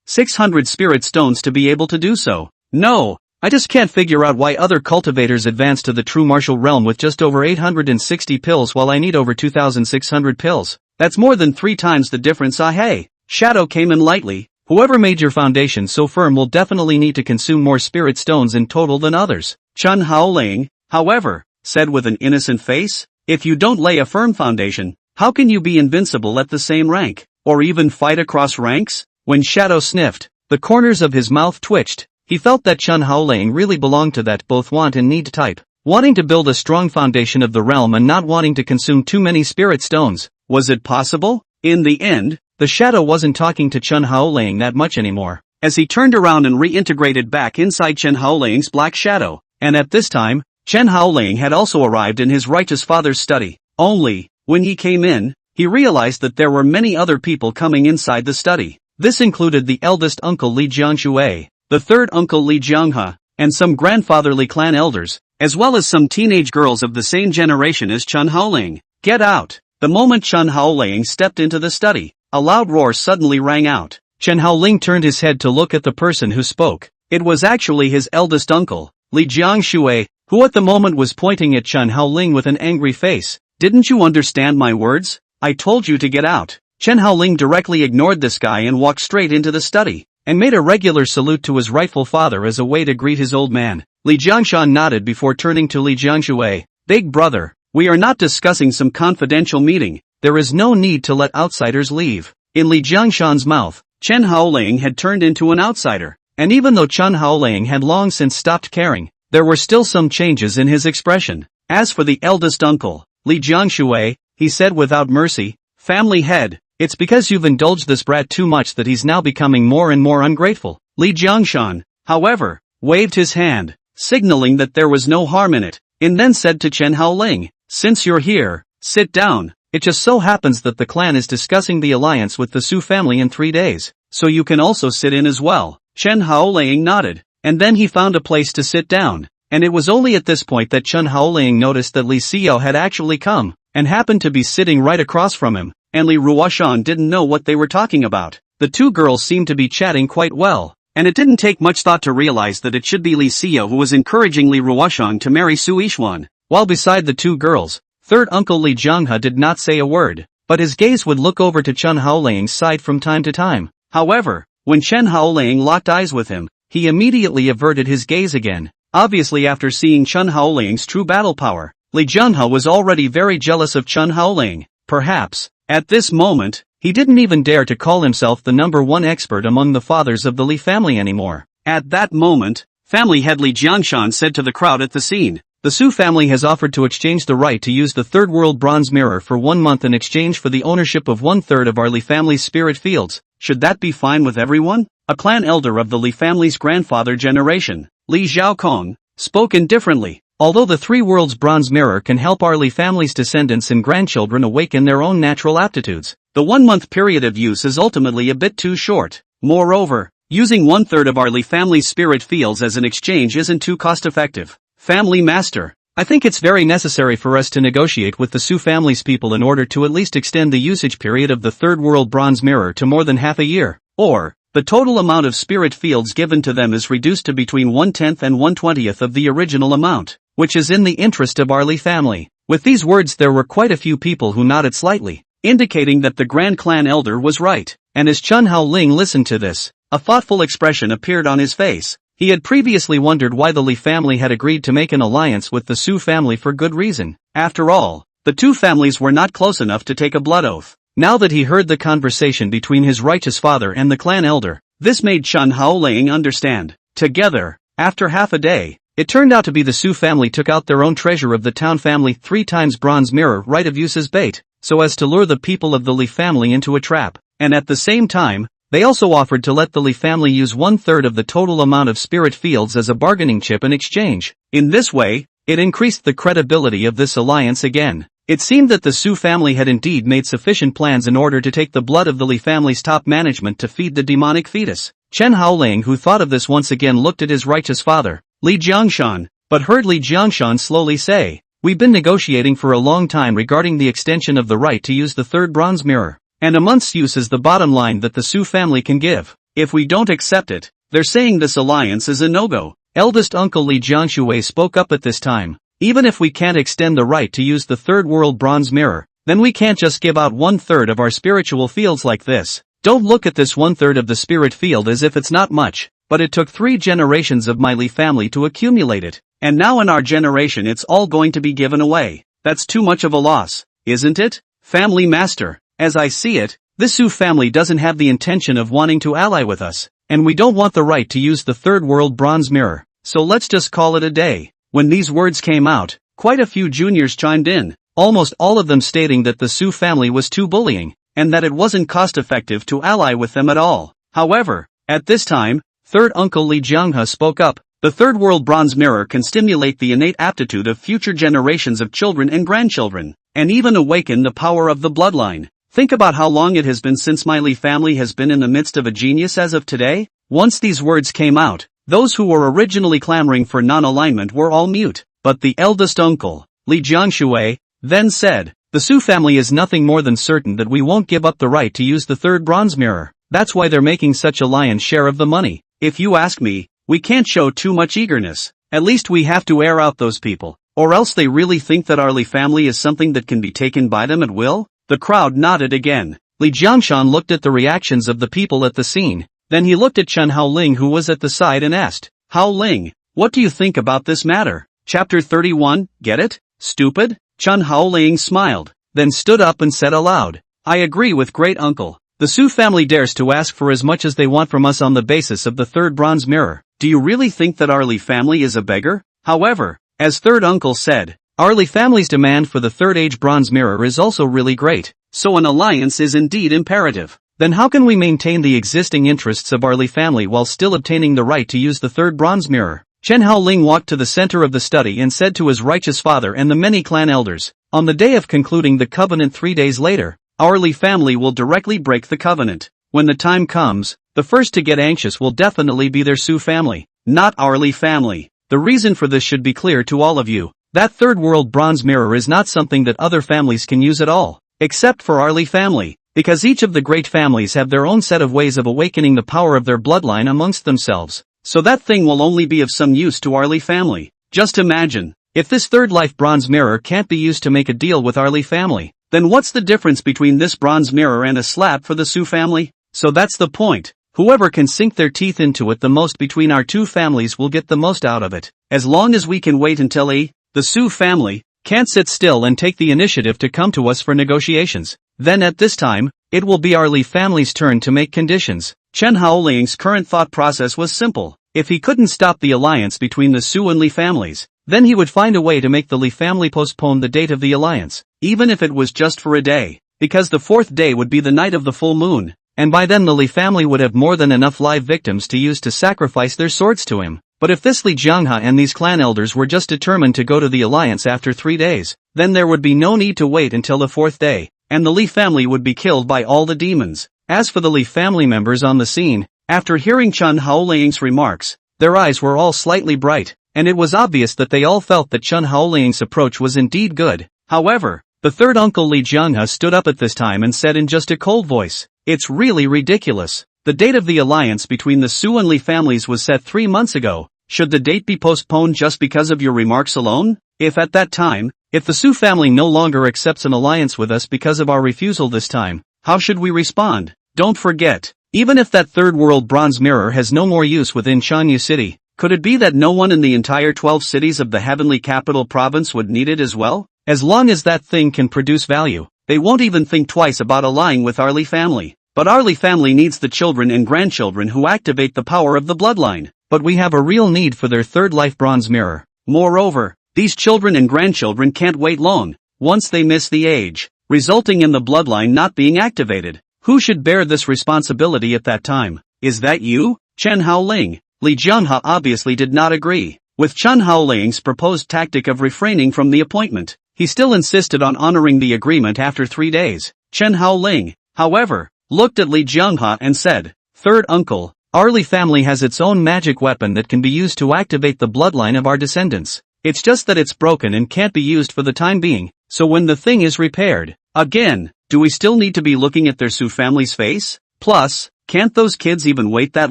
600 spirit stones to be able to do so. No, I just can't figure out why other cultivators advance to the true martial realm with just over 860 pills while I need over 2,600 pills. That's more than 3 times the difference. Hey, Shadow came in lightly. Whoever made your foundation so firm will definitely need to consume more spirit stones in total than others." Chen Haoling, however, said with an innocent face, "If you don't lay a firm foundation, how can you be invincible at the same rank, or even fight across ranks?" When Shadow sniffed, the corners of his mouth twitched. He felt that Chen Haoling really belonged to that both want and need type, wanting to build a strong foundation of the realm and not wanting to consume too many spirit stones. Was it possible? In the end, the Shadow wasn't talking to Chen Haoling that much anymore, as he turned around and reintegrated back inside Chen Haoling's black shadow. And at this time, Chen Haoling had also arrived in his righteous father's study. Only, when he came in, he realized that there were many other people coming inside the study. This included the eldest uncle Li Xinyue, the third uncle Li Xianghe, and some grandfatherly clan elders, as well as some teenage girls of the same generation as Chen Haoling. "Get out!" The moment Chen Haoling stepped into the study, a loud roar suddenly rang out. Chen Haoling turned his head to look at the person who spoke. It was actually his eldest uncle, Li Xinyue, who at the moment was pointing at Chen Haoling with an angry face. "Didn't you understand my words? I told you to get out." Chen Haoling directly ignored this guy and walked straight into the study, and made a regular salute to his rightful father as a way to greet his old man. Li Jiangshan nodded before turning to Li Xinyue. "Big brother, we are not discussing some confidential meeting. There is no need to let outsiders leave." In Li Jiangshan's mouth, Chen Haoling had turned into an outsider, and even though Chen Haoling had long since stopped caring, there were still some changes in his expression. As for the eldest uncle, Li Xinyue, he said without mercy, "Family head, it's because you've indulged this brat too much that he's now becoming more and more ungrateful." Li Jiangshan, however, waved his hand, signaling that there was no harm in it, and then said to Chen Haoling, "Since you're here, sit down. It just so happens that the clan is discussing the alliance with the Su family in 3 days, so you can also sit in as well." Chen Haoling nodded, and then he found a place to sit down, and it was only at this point that Chen Haoling noticed that Li Xinyue had actually come, and happened to be sitting right across from him, and Li Ruyan didn't know what they were talking about. The two girls seemed to be chatting quite well, and it didn't take much thought to realize that it should be Li Xinyue who was encouraging Li Ruyan to marry Su Yixuan. While beside the two girls, third uncle Li Xianghe did not say a word, but his gaze would look over to Chen Haoling's side from time to time. However, when Chen Haoling locked eyes with him, he immediately averted his gaze again. Obviously, after seeing Chen Haoling's true battle power, Li Xianghe was already very jealous of Chen Haoling. Perhaps, at this moment, he didn't even dare to call himself the #1 expert among the fathers of the Li family anymore. At that moment, family head Li Jiangshan said to the crowd at the scene, "The Su family has offered to exchange the right to use the Third World Bronze Mirror for 1 month in exchange for the ownership of 1/3 of our Li family's spirit fields. Should that be fine with everyone?" A clan elder of the Li family's grandfather generation, Li Xiaokong, spoke indifferently. "Although the Three Worlds Bronze Mirror can help our Li family's descendants and grandchildren awaken their own natural aptitudes, the 1-month period of use is ultimately a bit too short. Moreover, using 1/3 of our Li family's spirit fields as an exchange isn't too cost-effective. Family Master, I think it's very necessary for us to negotiate with the Su family's people in order to at least extend the usage period of the Third World Bronze Mirror to more than half a year, or the total amount of spirit fields given to them is reduced to between 1/10 and 1/20 of the original amount, which is in the interest of our Li family." With these words there were quite a few people who nodded slightly, indicating that the Grand Clan Elder was right, and as Chen Haoling listened to this, a thoughtful expression appeared on his face. He had previously wondered why the Li family had agreed to make an alliance with the Su family for good reason. After all, the two families were not close enough to take a blood oath. Now that he heard the conversation between his righteous father and the clan elder, this made Chen Haoling understand. Together, after half a day, it turned out to be the Su family took out their own treasure of the town family 3 times bronze mirror right of use as bait, so as to lure the people of the Li family into a trap, and at the same time, They also offered to let the Li family use 1/3 of the total amount of spirit fields as a bargaining chip in exchange. In this way, it increased the credibility of this alliance again. It seemed that the Su family had indeed made sufficient plans in order to take the blood of the Li family's top management to feed the demonic fetus. Chen Haoling, who thought of this once again, looked at his righteous father, Li Jiangshan, but heard Li Jiangshan slowly say, "We've been negotiating for a long time regarding the extension of the right to use the third bronze mirror, and a month's use is the bottom line that the Su family can give. If we don't accept it, they're saying this alliance is a no-go." Eldest uncle Li Xinyue spoke up at this time. "Even if we can't extend the right to use the third world bronze mirror, then we can't just give out 1/3 of our spiritual fields like this. Don't look at this 1/3 of the spirit field as if it's not much, but it took 3 generations of my Li family to accumulate it, and now in our generation it's all going to be given away. That's too much of a loss, isn't it, family master? As I see it, this Su family doesn't have the intention of wanting to ally with us, and we don't want the right to use the third world bronze mirror, so let's just call it a day." When these words came out, quite a few juniors chimed in, almost all of them stating that the Su family was too bullying, and that it wasn't cost-effective to ally with them at all. However, at this time, third uncle Li Jianghe spoke up. "The third world bronze mirror can stimulate the innate aptitude of future generations of children and grandchildren, and even awaken the power of the bloodline. Think about how long it has been since my Li family has been in the midst of a genius as of today." Once these words came out, those who were originally clamoring for non-alignment were all mute, but the eldest uncle, Li Xinyue, then said, "The Su family is nothing more than certain that we won't give up the right to use the third bronze mirror. That's why they're making such a lion's share of the money. If you ask me, we can't show too much eagerness. At least we have to air out those people, or else they really think that our Li family is something that can be taken by them at will." The crowd nodded again. Li Jiangshan looked at the reactions of the people at the scene. Then he looked at Chen Haoling, who was at the side, and asked, "Haoling, what do you think about this matter?" Chapter 31, Get it? Stupid? Chen Haoling smiled, then stood up and said aloud, "I agree with great uncle. The Su family dares to ask for as much as they want from us on the basis of the third bronze mirror. Do you really think that our Li family is a beggar?" However, as third uncle said, our Li family's demand for the third age bronze mirror is also really great, so an alliance is indeed imperative. Then how can we maintain the existing interests of our Li family while still obtaining the right to use the third bronze mirror? Chen Haoling walked to the center of the study and said to his righteous father and the many clan elders, "On the day of concluding the covenant 3 days later, our Li family will directly break the covenant. When the time comes, the first to get anxious will definitely be their Su family, not our Li family. The reason for this should be clear to all of you. That third world bronze mirror is not something that other families can use at all, except for our Li family. Because each of the great families have their own set of ways of awakening the power of their bloodline amongst themselves. So that thing will only be of some use to our Li family. Just imagine, if this third life bronze mirror can't be used to make a deal with our Li family, then what's the difference between this bronze mirror and a slap for the Su family? So that's the point. Whoever can sink their teeth into it the most between our two families will get the most out of it. As long as we can wait until the Su family, can't sit still and take the initiative to come to us for negotiations, then at this time, it will be our Li family's turn to make conditions." Chen Haoling's current thought process was simple. If he couldn't stop the alliance between the Su and Li families, then he would find a way to make the Li family postpone the date of the alliance, even if it was just for a day, because the 4th day would be the night of the full moon, and by then the Li family would have more than enough live victims to use to sacrifice their swords to him. But if this Li Jianghe and these clan elders were just determined to go to the alliance after 3 days, then there would be no need to wait until the 4th day, and the Li family would be killed by all the demons. As for the Li family members on the scene, after hearing Chen Haoling's remarks, their eyes were all slightly bright, and it was obvious that they all felt that Chen Haoling's approach was indeed good. However, the third uncle Li Jianghe stood up at this time and said in just a cold voice, "It's really ridiculous. The date of the alliance between the Su and Li families was set 3 months ago. Should the date be postponed just because of your remarks alone? If at that time, if the Su family no longer accepts an alliance with us because of our refusal this time, how should we respond? Don't forget, even if that third world bronze mirror has no more use within Yongan City, could it be that no one in the entire 12 cities of the heavenly capital province would need it as well? As long as that thing can produce value, they won't even think twice about allying with our Li family. But our Li family needs the children and grandchildren who activate the power of the bloodline. But we have a real need for their third life bronze mirror. Moreover, these children and grandchildren can't wait long, once they miss the age, resulting in the bloodline not being activated. Who should bear this responsibility at that time? Is that you, Chen Haoling? Li Xinyue obviously did not agree with Chen Haoling's proposed tactic of refraining from the appointment. He still insisted on honoring the agreement after 3 days. Chen Haoling, however, looked at Li Xinyue and said, "Third uncle, our Li family has its own magic weapon that can be used to activate the bloodline of our descendants. It's just that it's broken and can't be used for the time being, so when the thing is repaired, again, do we still need to be looking at their Su family's face? Plus, can't those kids even wait that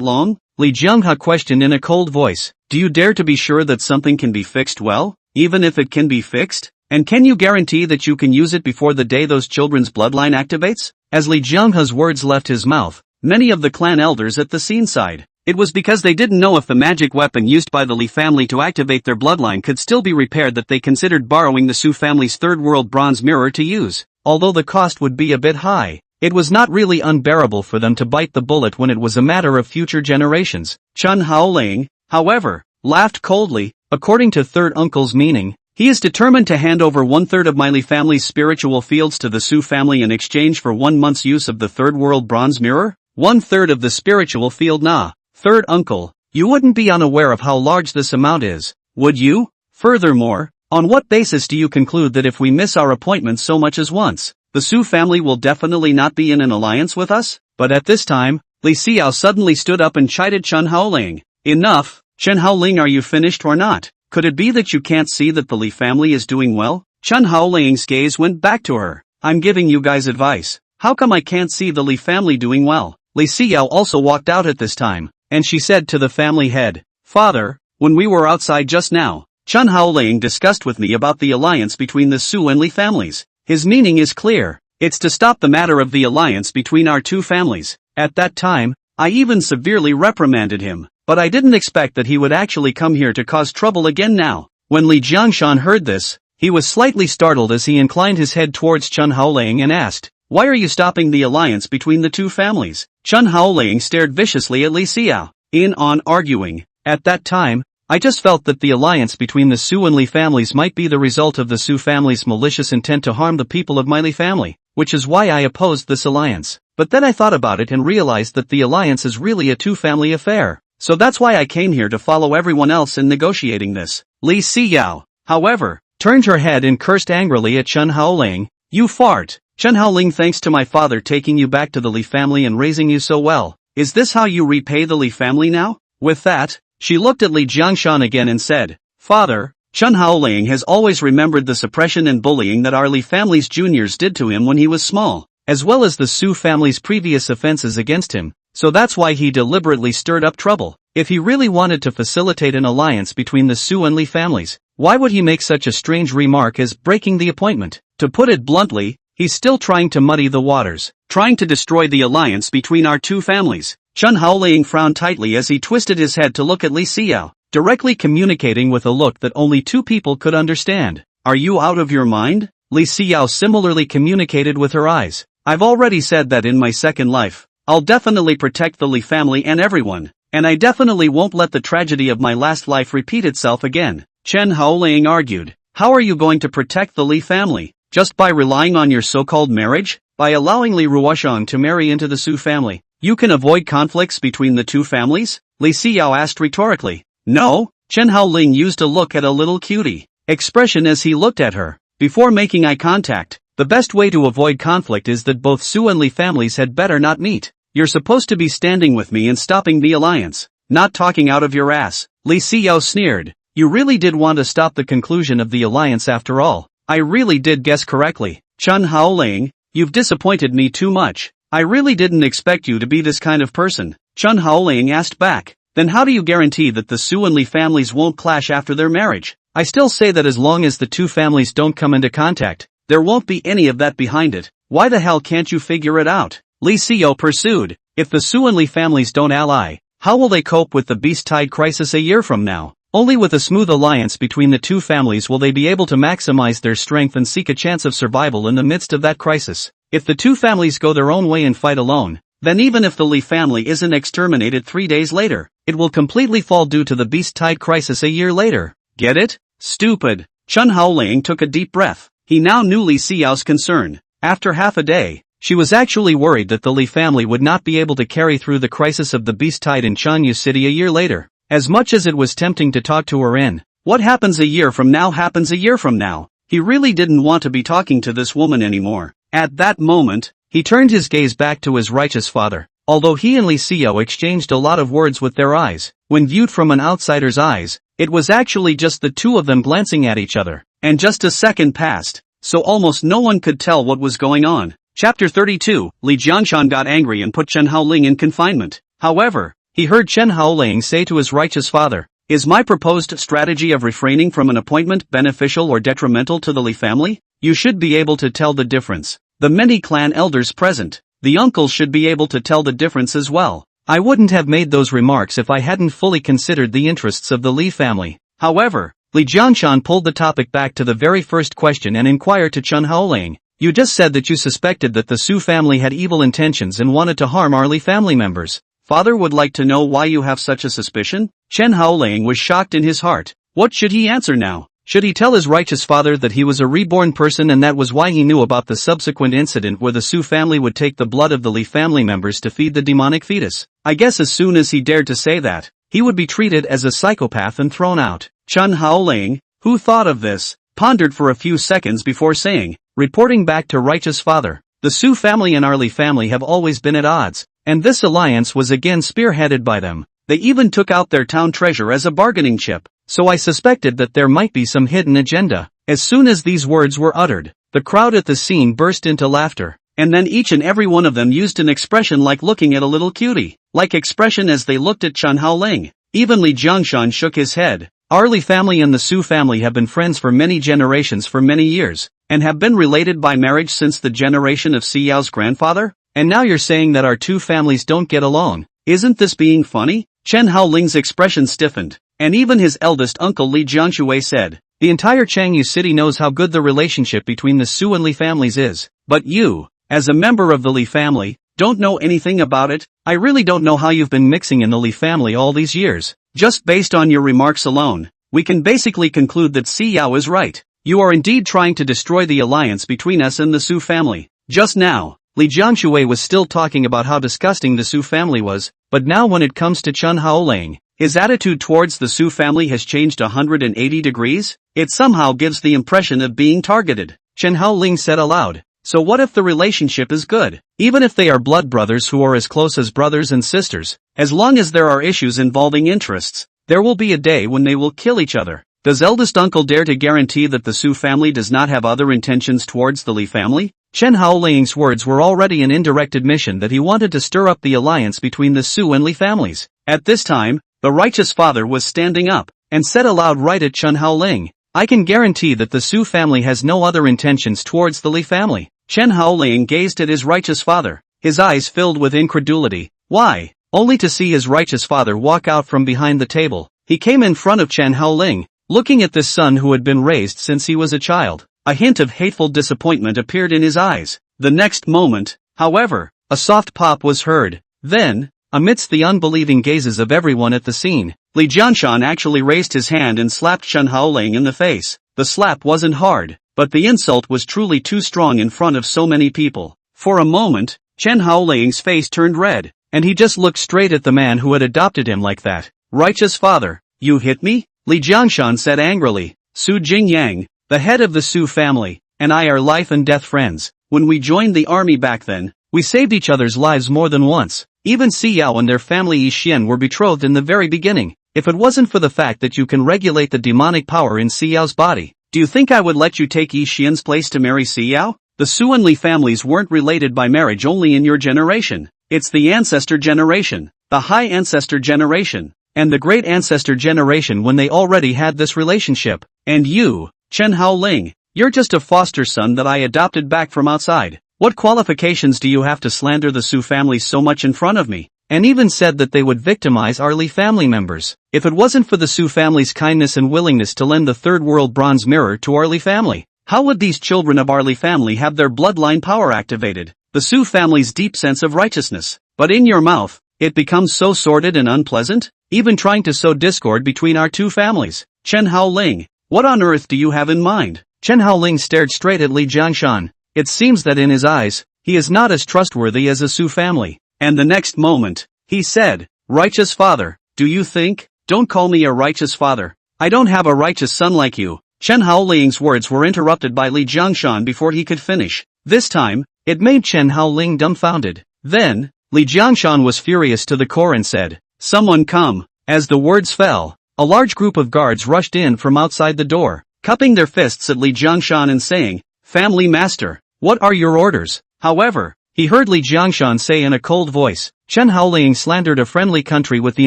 long?" Li Xinyue questioned in a cold voice. "Do you dare to be sure that something can be fixed well, even if it can be fixed? And can you guarantee that you can use it before the day those children's bloodline activates?" As Li Xinyue's words left his mouth, many of the clan elders at the scene sighed. It was because they didn't know if the magic weapon used by the Li family to activate their bloodline could still be repaired that they considered borrowing the Su family's third world bronze mirror to use. Although the cost would be a bit high, it was not really unbearable for them to bite the bullet when it was a matter of future generations. Chen Haoling, however, laughed coldly. According to third uncle's meaning, he is determined to hand over 1/3 of my Li family's spiritual fields to the Su family in exchange for 1 month's use of the third world bronze mirror? 1/3 of the spiritual field? Nah. Third uncle, you wouldn't be unaware of how large this amount is, would you? Furthermore, on what basis do you conclude that if we miss our appointment so much as once, the Su family will definitely not be in an alliance with us? But at this time, Li Xinyue suddenly stood up and chided Chen Haoling. "Enough, Chen Haoling, are you finished or not? Could it be that you can't see that the Li family is doing well?" Chen Haoling's gaze went back to her. "I'm giving you guys advice. How come I can't see the Li family doing well?" Li Xinyue also walked out at this time, and she said to the family head, "Father, when we were outside just now, Chen Haoling discussed with me about the alliance between the Su and Li families. His meaning is clear. It's to stop the matter of the alliance between our two families. At that time, I even severely reprimanded him, but I didn't expect that he would actually come here to cause trouble again now." When Li Jiangshan heard this, he was slightly startled as he inclined his head towards Chen Haoling and asked, "Why are you stopping the alliance between the two families?" Chen Haoling stared viciously at Li Xinyue. On arguing. "At that time, I just felt that the alliance between the Su and Li families might be the result of the Su family's malicious intent to harm the people of my Li family, which is why I opposed this alliance. But then I thought about it and realized that the alliance is really a two-family affair. So that's why I came here to follow everyone else in negotiating this." Li Xinyue, however, turned her head and cursed angrily at Chen Haoling. "You fart! Chen Haoling, thanks to my father taking you back to the Li family and raising you so well, is this how you repay the Li family now?" With that, she looked at Li Jiangshan again and said, "Father, Chen Haoling has always remembered the suppression and bullying that our Li family's juniors did to him when he was small, as well as the Su family's previous offenses against him, so that's why he deliberately stirred up trouble. If he really wanted to facilitate an alliance between the Su and Li families, why would he make such a strange remark as breaking the appointment? To put it bluntly, he's still trying to muddy the waters, trying to destroy the alliance between our two families." Chen Haoling frowned tightly as he twisted his head to look at Li Xinyue, directly communicating with a look that only two people could understand. "Are you out of your mind?" Li Xinyue similarly communicated with her eyes. "I've already said that in my second life, I'll definitely protect the Li family and everyone, and I definitely won't let the tragedy of my last life repeat itself again." Chen Haoling argued. "How are you going to protect the Li family? Just by relying on your so-called marriage? By allowing Li Ruyan to marry into the Su family, you can avoid conflicts between the two families?" Li Xinyue asked rhetorically. "No." Chen Haoling used a look at a little cutie expression as he looked at her. Before making eye contact, the best way to avoid conflict is that both Su and Li families had better not meet. You're supposed to be standing with me and stopping the alliance, not talking out of your ass. Li Xinyue sneered. "You really did want to stop the conclusion of the alliance after all. I really did guess correctly. Chen Haoling, you've disappointed me too much. I really didn't expect you to be this kind of person." Chen Haoling asked back. "Then how do you guarantee that the Su and Li families won't clash after their marriage?" "I still say that as long as the two families don't come into contact, there won't be any of that behind it. Why the hell can't you figure it out?" Li Xinyue pursued. "If the Su and Li families don't ally, how will they cope with the beast tide crisis a year from now? Only with a smooth alliance between the two families will they be able to maximize their strength and seek a chance of survival in the midst of that crisis. If the two families go their own way and fight alone, then even if the Li family isn't exterminated 3 days later, it will completely fall due to the beast tide crisis a year later. Get it? Stupid." Chen Haoling took a deep breath. He now knew Li Xinyue's concern. After half a day, She was actually worried that the Li family would not be able to carry through the crisis of the beast tide in Yongan City a year later. As much as it was tempting to talk to her in, what happens a year from now happens a year from now. He really didn't want to be talking to this woman anymore. At that moment, he turned his gaze back to his righteous father. Although he and Li Xinyue exchanged a lot of words with their eyes, when viewed from an outsider's eyes, it was actually just the two of them glancing at each other. And just a second passed, so almost no one could tell what was going on. Chapter 32, Li Jiangshan got angry and put Chen Haoling in confinement. However, he heard Chen Haoling say to his righteous father, "Is my proposed strategy of refraining from an appointment beneficial or detrimental to the Li family? You should be able to tell the difference. The many clan elders present, the uncles should be able to tell the difference as well. I wouldn't have made those remarks if I hadn't fully considered the interests of the Li family." However, Li Jiangshan pulled the topic back to the very first question and inquired to Chen Haoling, "You just said that you suspected that the Su family had evil intentions and wanted to harm our Li family members. Father would like to know why you have such a suspicion?" Chen Haoling was shocked in his heart. What should he answer now? Should he tell his righteous father that he was a reborn person and that was why he knew about the subsequent incident where the Su family would take the blood of the Li family members to feed the demonic fetus? I guess as soon as he dared to say that, he would be treated as a psychopath and thrown out. Chen Haoling, who thought of this, pondered for a few seconds before saying, reporting back to righteous father, "The Su family and our Li family have always been at odds, and this alliance was again spearheaded by them. They even took out their town treasure as a bargaining chip. So I suspected that there might be some hidden agenda." As soon as these words were uttered, the crowd at the scene burst into laughter, and then each and every one of them used an expression like looking at a little cutie, like expression as they looked at Chen Haoling. Even Li Jiangshan shook his head. Our Li family and the Su family have been friends for many generations for many years, and have been related by marriage since the generation of Xiao's grandfather? And now you're saying that our two families don't get along. Isn't this being funny? Chen Haoling's expression stiffened. And even his eldest uncle Li Xinyue said, "The entire Yongan City knows how good the relationship between the Su and Li families is. But you, as a member of the Li family, don't know anything about it. I really don't know how you've been mixing in the Li family all these years. Just based on your remarks alone, we can basically conclude that Xiao is right. You are indeed trying to destroy the alliance between us and the Su family." Just now, Li Xinyue was still talking about how disgusting the Su family was, but now when it comes to Chen Haoling, his attitude towards the Su family has changed 180 degrees? It somehow gives the impression of being targeted. Chen Haoling said aloud, "So what if the relationship is good? Even if they are blood brothers who are as close as brothers and sisters, as long as there are issues involving interests, there will be a day when they will kill each other. Does eldest uncle dare to guarantee that the Su family does not have other intentions towards the Li family?" Chen Haoling's words were already an indirect admission that he wanted to stir up the alliance between the Su and Li families. At this time, the righteous father was standing up, and said aloud right at Chen Haoling, "I can guarantee that the Su family has no other intentions towards the Li family." Chen Haoling gazed at his righteous father, his eyes filled with incredulity. Why? Only to see his righteous father walk out from behind the table. He came in front of Chen Haoling, looking at this son who had been raised since he was a child. A hint of hateful disappointment appeared in his eyes. The next moment, however, a soft pop was heard. Then, amidst the unbelieving gazes of everyone at the scene, Li Jiangshan actually raised his hand and slapped Chen Haoling in the face. The slap wasn't hard, but the insult was truly too strong in front of so many people. For a moment, Chen Haoling's face turned red, and he just looked straight at the man who had adopted him like that. "Righteous father, you hit me?" Li Jiangshan said angrily. "Su Jingyang, the head of the Su family, and I are life and death friends. When we joined the army back then, we saved each other's lives more than once. Even Xiao and their family Yixian were betrothed in the very beginning. If it wasn't for the fact that you can regulate the demonic power in Xiao's body, do you think I would let you take Yixian's place to marry Xiao? The Su and Li families weren't related by marriage only in your generation. It's the ancestor generation, the high ancestor generation, and the great ancestor generation when they already had this relationship. And you, Chen Haoling, you're just a foster son that I adopted back from outside. What qualifications do you have to slander the Su family so much in front of me? And even said that they would victimize our Li family members. If it wasn't for the Su family's kindness and willingness to lend the third world bronze mirror to our Li family, how would these children of our Li family have their bloodline power activated? The Su family's deep sense of righteousness. But in your mouth, it becomes so sordid and unpleasant, even trying to sow discord between our two families. Chen Haoling, what on earth do you have in mind? Chen Haoling stared straight at Li Jiangshan. It seems that in his eyes, he is not as trustworthy as a Su family. And the next moment, he said, "Righteous father, do you think? Don't call me a righteous father. I don't have a righteous son like you." Chen Haoling's words were interrupted by Li Jiangshan before he could finish. This time, it made Chen Haoling dumbfounded. Then, Li Jiangshan was furious to the core and said, "Someone come." As the words fell, a large group of guards rushed in from outside the door, cupping their fists at Li Jiangshan and saying, "Family master, what are your orders?" However, he heard Li Jiangshan say in a cold voice, "Chen Haoling slandered a friendly country with the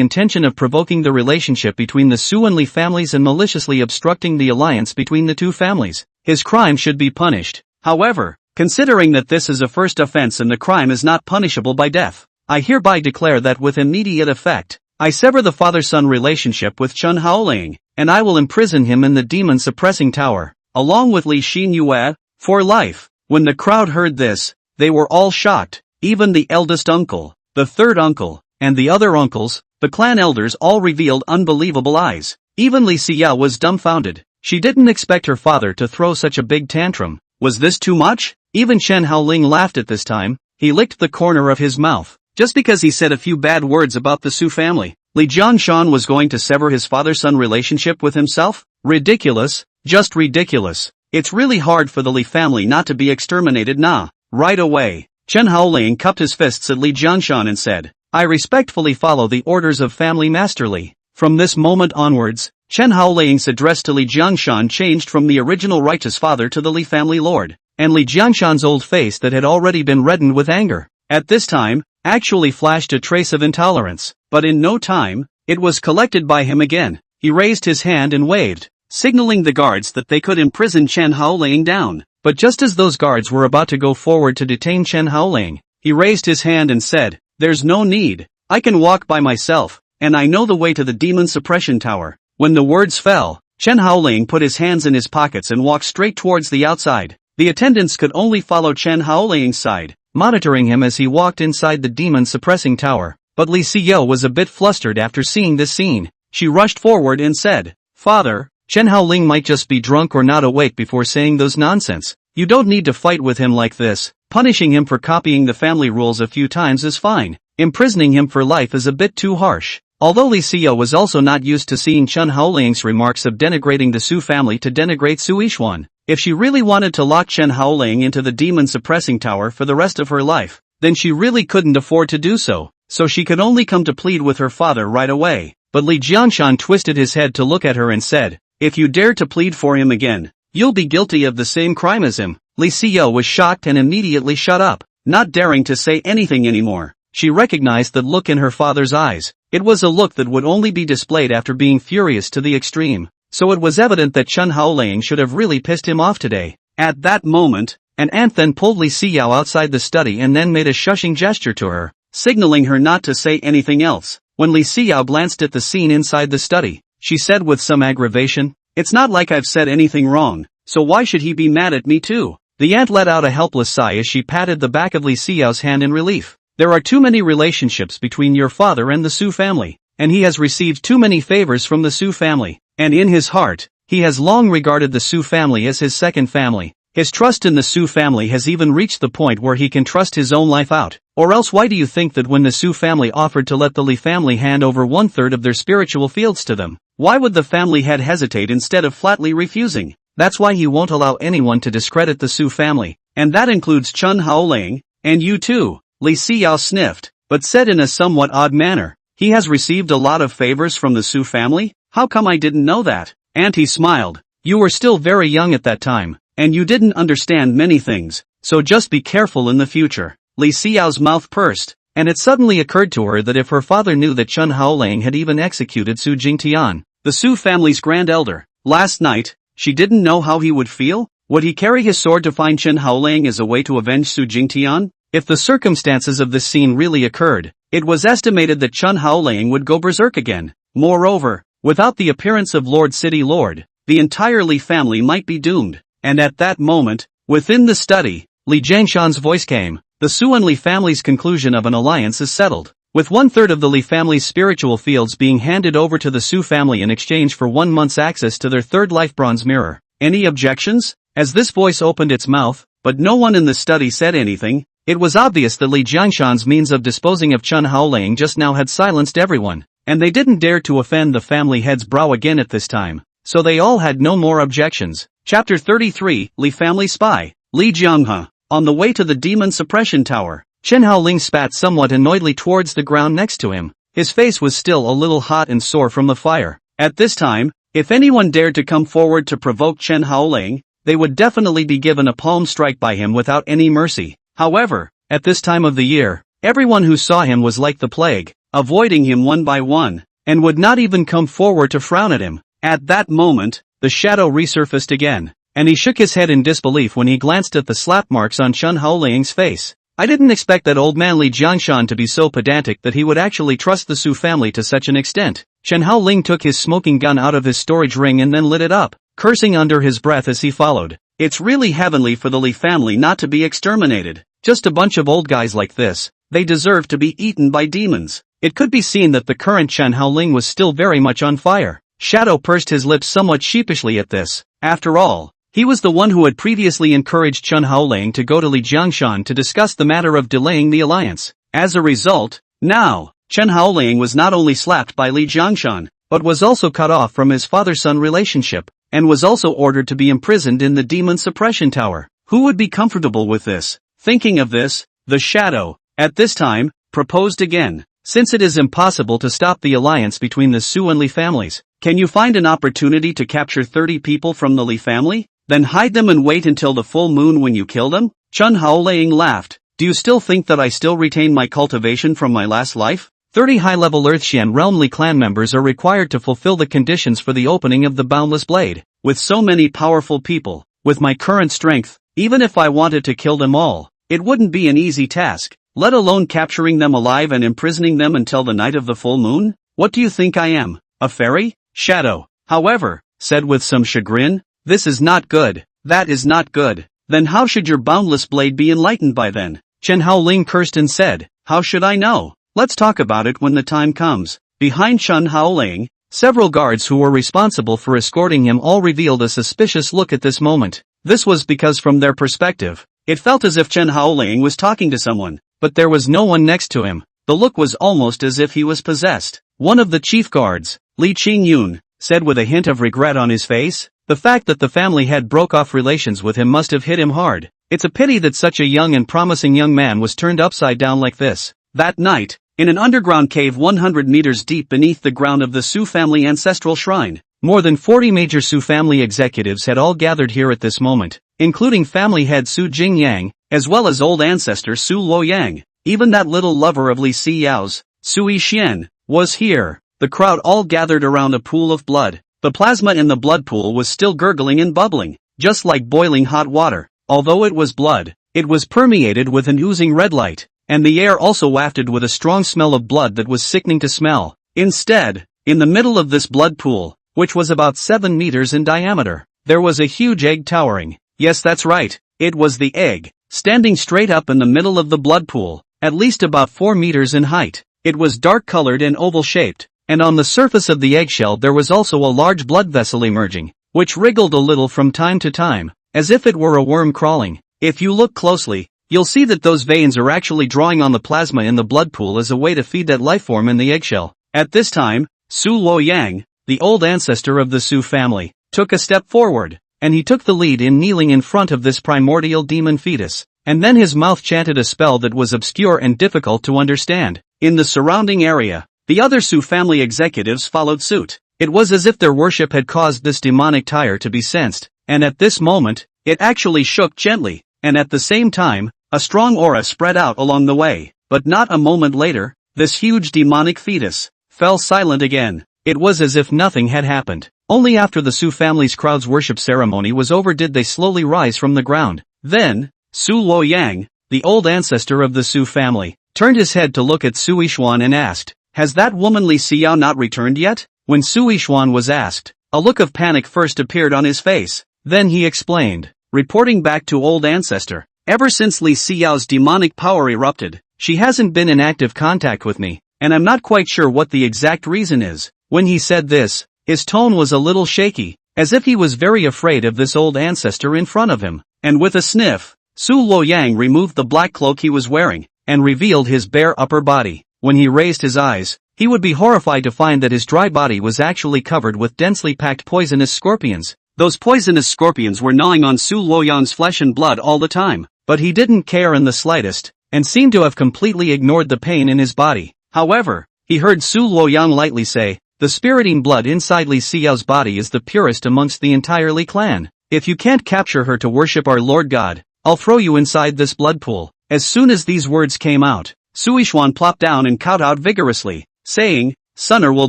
intention of provoking the relationship between the Su and Li families and maliciously obstructing the alliance between the two families. His crime should be punished. However, considering that this is a first offense and the crime is not punishable by death, I hereby declare that with immediate effect, I sever the father-son relationship with Chen Haoling, and I will imprison him in the demon-suppressing tower, along with Li Xinyue, for life." When the crowd heard this, they were all shocked, even the eldest uncle, the third uncle, and the other uncles. The clan elders all revealed unbelievable eyes. Even Li Xinyue was dumbfounded. She didn't expect her father to throw such a big tantrum. Was this too much? Even Chen Haoling laughed at this time. He licked the corner of his mouth. Just because he said a few bad words about the Su family, Li Jiangshan was going to sever his father-son relationship with himself? Ridiculous, just ridiculous. It's really hard for the Li family not to be exterminated nah. Right away, Chen Haoling cupped his fists at Li Jiangshan and said, "I respectfully follow the orders of family master Li." From this moment onwards, Chen Haoling's address to Li Jiangshan changed from the original righteous father to the Li family lord, and Li Jiangshan's old face that had already been reddened with anger, at this time, actually flashed a trace of intolerance, but in no time, it was collected by him again. He raised his hand and waved, signaling the guards that they could imprison Chen Haoling down. But just as those guards were about to go forward to detain Chen Haoling, he raised his hand and said, "There's no need. I can walk by myself, and I know the way to the demon suppression tower." When the words fell, Chen Haoling put his hands in his pockets and walked straight towards the outside. The attendants could only follow Chen Haoling's side, monitoring him as he walked inside the demon suppressing tower. But Li Xinyue was a bit flustered after seeing this scene. She rushed forward and said, "Father, Chen Haoling might just be drunk or not awake before saying those nonsense. You don't need to fight with him like this. Punishing him for copying the family rules a few times is fine. Imprisoning him for life is a bit too harsh." Although Li Xinyue was also not used to seeing Chen Haoling's remarks of denigrating the Su family to denigrate Su Yixuan, if she really wanted to lock Chen Haoling into the demon suppressing tower for the rest of her life, then she really couldn't afford to do so, so she could only come to plead with her father right away. But Li Jiangshan twisted his head to look at her and said, "If you dare to plead for him again, you'll be guilty of the same crime as him." Li Xinyue was shocked and immediately shut up, not daring to say anything anymore. She recognized the look in her father's eyes. It was a look that would only be displayed after being furious to the extreme. So it was evident that Chen Haoling should have really pissed him off today. At that moment, an ant then pulled Li Xinyue outside the study and then made a shushing gesture to her, signaling her not to say anything else. When Li Xinyue glanced at the scene inside the study, she said with some aggravation, "It's not like I've said anything wrong, so why should he be mad at me too?" The ant let out a helpless sigh as she patted the back of Li Xinyue's hand in relief. "There are too many relationships between your father and the Su family, and he has received too many favors from the Su family, and in his heart, he has long regarded the Su family as his second family. His trust in the Su family has even reached the point where he can trust his own life out. Or else why do you think that when the Su family offered to let the Li family hand over 1/3 of their spiritual fields to them, why would the family head hesitate instead of flatly refusing? That's why he won't allow anyone to discredit the Su family, and that includes Chen Haoling, and you too." Li Xinyue sniffed, but said in a somewhat odd manner, "He has received a lot of favors from the Su family? How come I didn't know that?" Auntie smiled. "You were still very young at that time, and you didn't understand many things, so just be careful in the future." Li Xinyue's mouth pursed, and it suddenly occurred to her that if her father knew that Chen Haoling had even executed Su Jingtian, the Su family's grand elder, last night, she didn't know how he would feel. Would he carry his sword to find Chen Haoling as a way to avenge Su Jingtian? If the circumstances of this scene really occurred, it was estimated that Chen Haoling would go berserk again. Moreover, without the appearance of Lord City Lord, the entire Li family might be doomed. And at that moment, within the study, Li Jiangshan's voice came. The Su and Li family's conclusion of an alliance is settled, with 1/3 of the Li family's spiritual fields being handed over to the Su family in exchange for 1 month's access to their third life bronze mirror. Any objections? As this voice opened its mouth, but no one in the study said anything, It was obvious that Li Jiangshan's means of disposing of Chen Haoling just now had silenced everyone, and they didn't dare to offend the family head's brow again at this time, so they all had no more objections. Chapter 33, Li Family Spy, Li Jianghe. On the way to the Demon Suppression Tower, Chen Haoling spat somewhat annoyedly towards the ground next to him. His face was still a little hot and sore from the fire. At this time, if anyone dared to come forward to provoke Chen Haoling, they would definitely be given a palm strike by him without any mercy. However, at this time of the year, everyone who saw him was like the plague, avoiding him one by one, and would not even come forward to frown at him. At that moment, the shadow resurfaced again, and he shook his head in disbelief when he glanced at the slap marks on Chen Haoling's face. I didn't expect that old man Li Jiangshan to be so pedantic that he would actually trust the Su family to such an extent. Chen Haoling took his smoking gun out of his storage ring and then lit it up, cursing under his breath as he followed. It's really heavenly for the Li family not to be exterminated. Just a bunch of old guys like this. They deserve to be eaten by demons. It could be seen that the current Chen Haoling was still very much on fire. Shadow pursed his lips somewhat sheepishly at this. After all, he was the one who had previously encouraged Chen Haoling to go to Li Jiangshan to discuss the matter of delaying the alliance. As a result, now, Chen Haoling was not only slapped by Li Jiangshan, but was also cut off from his father-son relationship, and was also ordered to be imprisoned in the Demon Suppression Tower. Who would be comfortable with this? Thinking of this, the Shadow, at this time, proposed again. Since it is impossible to stop the alliance between the Su and Li families, can you find an opportunity to capture 30 people from the Li family? Then hide them and wait until the full moon when you kill them? Chen Haoling laughed. Do you still think that I still retain my cultivation from my last life? 30 high-level Earthshan Realm Li clan members are required to fulfill the conditions for the opening of the Boundless Blade. With so many powerful people, with my current strength, even if I wanted to kill them all, it wouldn't be an easy task, let alone capturing them alive and imprisoning them until the night of the full moon? What do you think I am, a fairy? Shadow, however, said with some chagrin, this is not good, that is not good. Then how should your boundless blade be enlightened by then? Chen Haoling cursed and said, how should I know? Let's talk about it when the time comes. Behind Chen Haoling, several guards who were responsible for escorting him all revealed a suspicious look at this moment. This was because from their perspective, it felt as if Chen Haoling was talking to someone, but there was no one next to him. The look was almost as if he was possessed. One of the chief guards, Li Xinyue, said with a hint of regret on his face. The fact that the family head broke off relations with him must have hit him hard. It's a pity that such a young and promising young man was turned upside down like this. That night, in an underground cave 100 meters deep beneath the ground of the Su family ancestral shrine, more than 40 major Su family executives had all gathered here at this moment, including family head Su Jingyang, as well as old ancestor Su Luoyang. Even that little lover of Li Xiyao's, Su Yixian, was here. The crowd all gathered around a pool of blood. The plasma in the blood pool was still gurgling and bubbling, just like boiling hot water. Although it was blood, it was permeated with an oozing red light, and the air also wafted with a strong smell of blood that was sickening to smell. Instead, in the middle of this blood pool, which was about 7 meters in diameter, there was a huge egg towering. Yes, that's right, it was the egg, standing straight up in the middle of the blood pool, at least about 4 meters in height. It was dark-colored and oval-shaped, and on the surface of the eggshell there was also a large blood vessel emerging, which wriggled a little from time to time, as if it were a worm crawling. If you look closely, you'll see that those veins are actually drawing on the plasma in the blood pool as a way to feed that lifeform in the eggshell. At this time, Su Luoyang, the old ancestor of the Su family, took a step forward, and he took the lead in kneeling in front of this primordial demon fetus, and then his mouth chanted a spell that was obscure and difficult to understand. In the surrounding area, the other Su family executives followed suit. It was as if their worship had caused this demonic tire to be sensed, and at this moment, it actually shook gently, and at the same time, a strong aura spread out along the way. But not a moment later, this huge demonic fetus fell silent again. It was as if nothing had happened. Only after the Su family's crowd's worship ceremony was over did they slowly rise from the ground. Then, Su Luoyang, the old ancestor of the Su family, turned his head to look at Su Yixuan and asked, has that woman Li Xiao not returned yet? When Su Yixuan was asked, a look of panic first appeared on his face. Then he explained, reporting back to old ancestor, ever since Li Xiao's demonic power erupted, she hasn't been in active contact with me, and I'm not quite sure what the exact reason is. When he said this, his tone was a little shaky, as if he was very afraid of this old ancestor in front of him, and with a sniff, Su Luoyang removed the black cloak he was wearing, and revealed his bare upper body. When he raised his eyes, he would be horrified to find that his dry body was actually covered with densely packed poisonous scorpions. Those poisonous scorpions were gnawing on Su Luoyang's flesh and blood all the time, but he didn't care in the slightest, and seemed to have completely ignored the pain in his body. However, he heard Su Luoyang lightly say, "The spiriting blood inside Li Xinyue's body is the purest amongst the entire Li clan. If you can't capture her to worship our Lord God, I'll throw you inside this blood pool." As soon as these words came out, Su Yishuan plopped down and kowtowed vigorously, saying, "Sunner will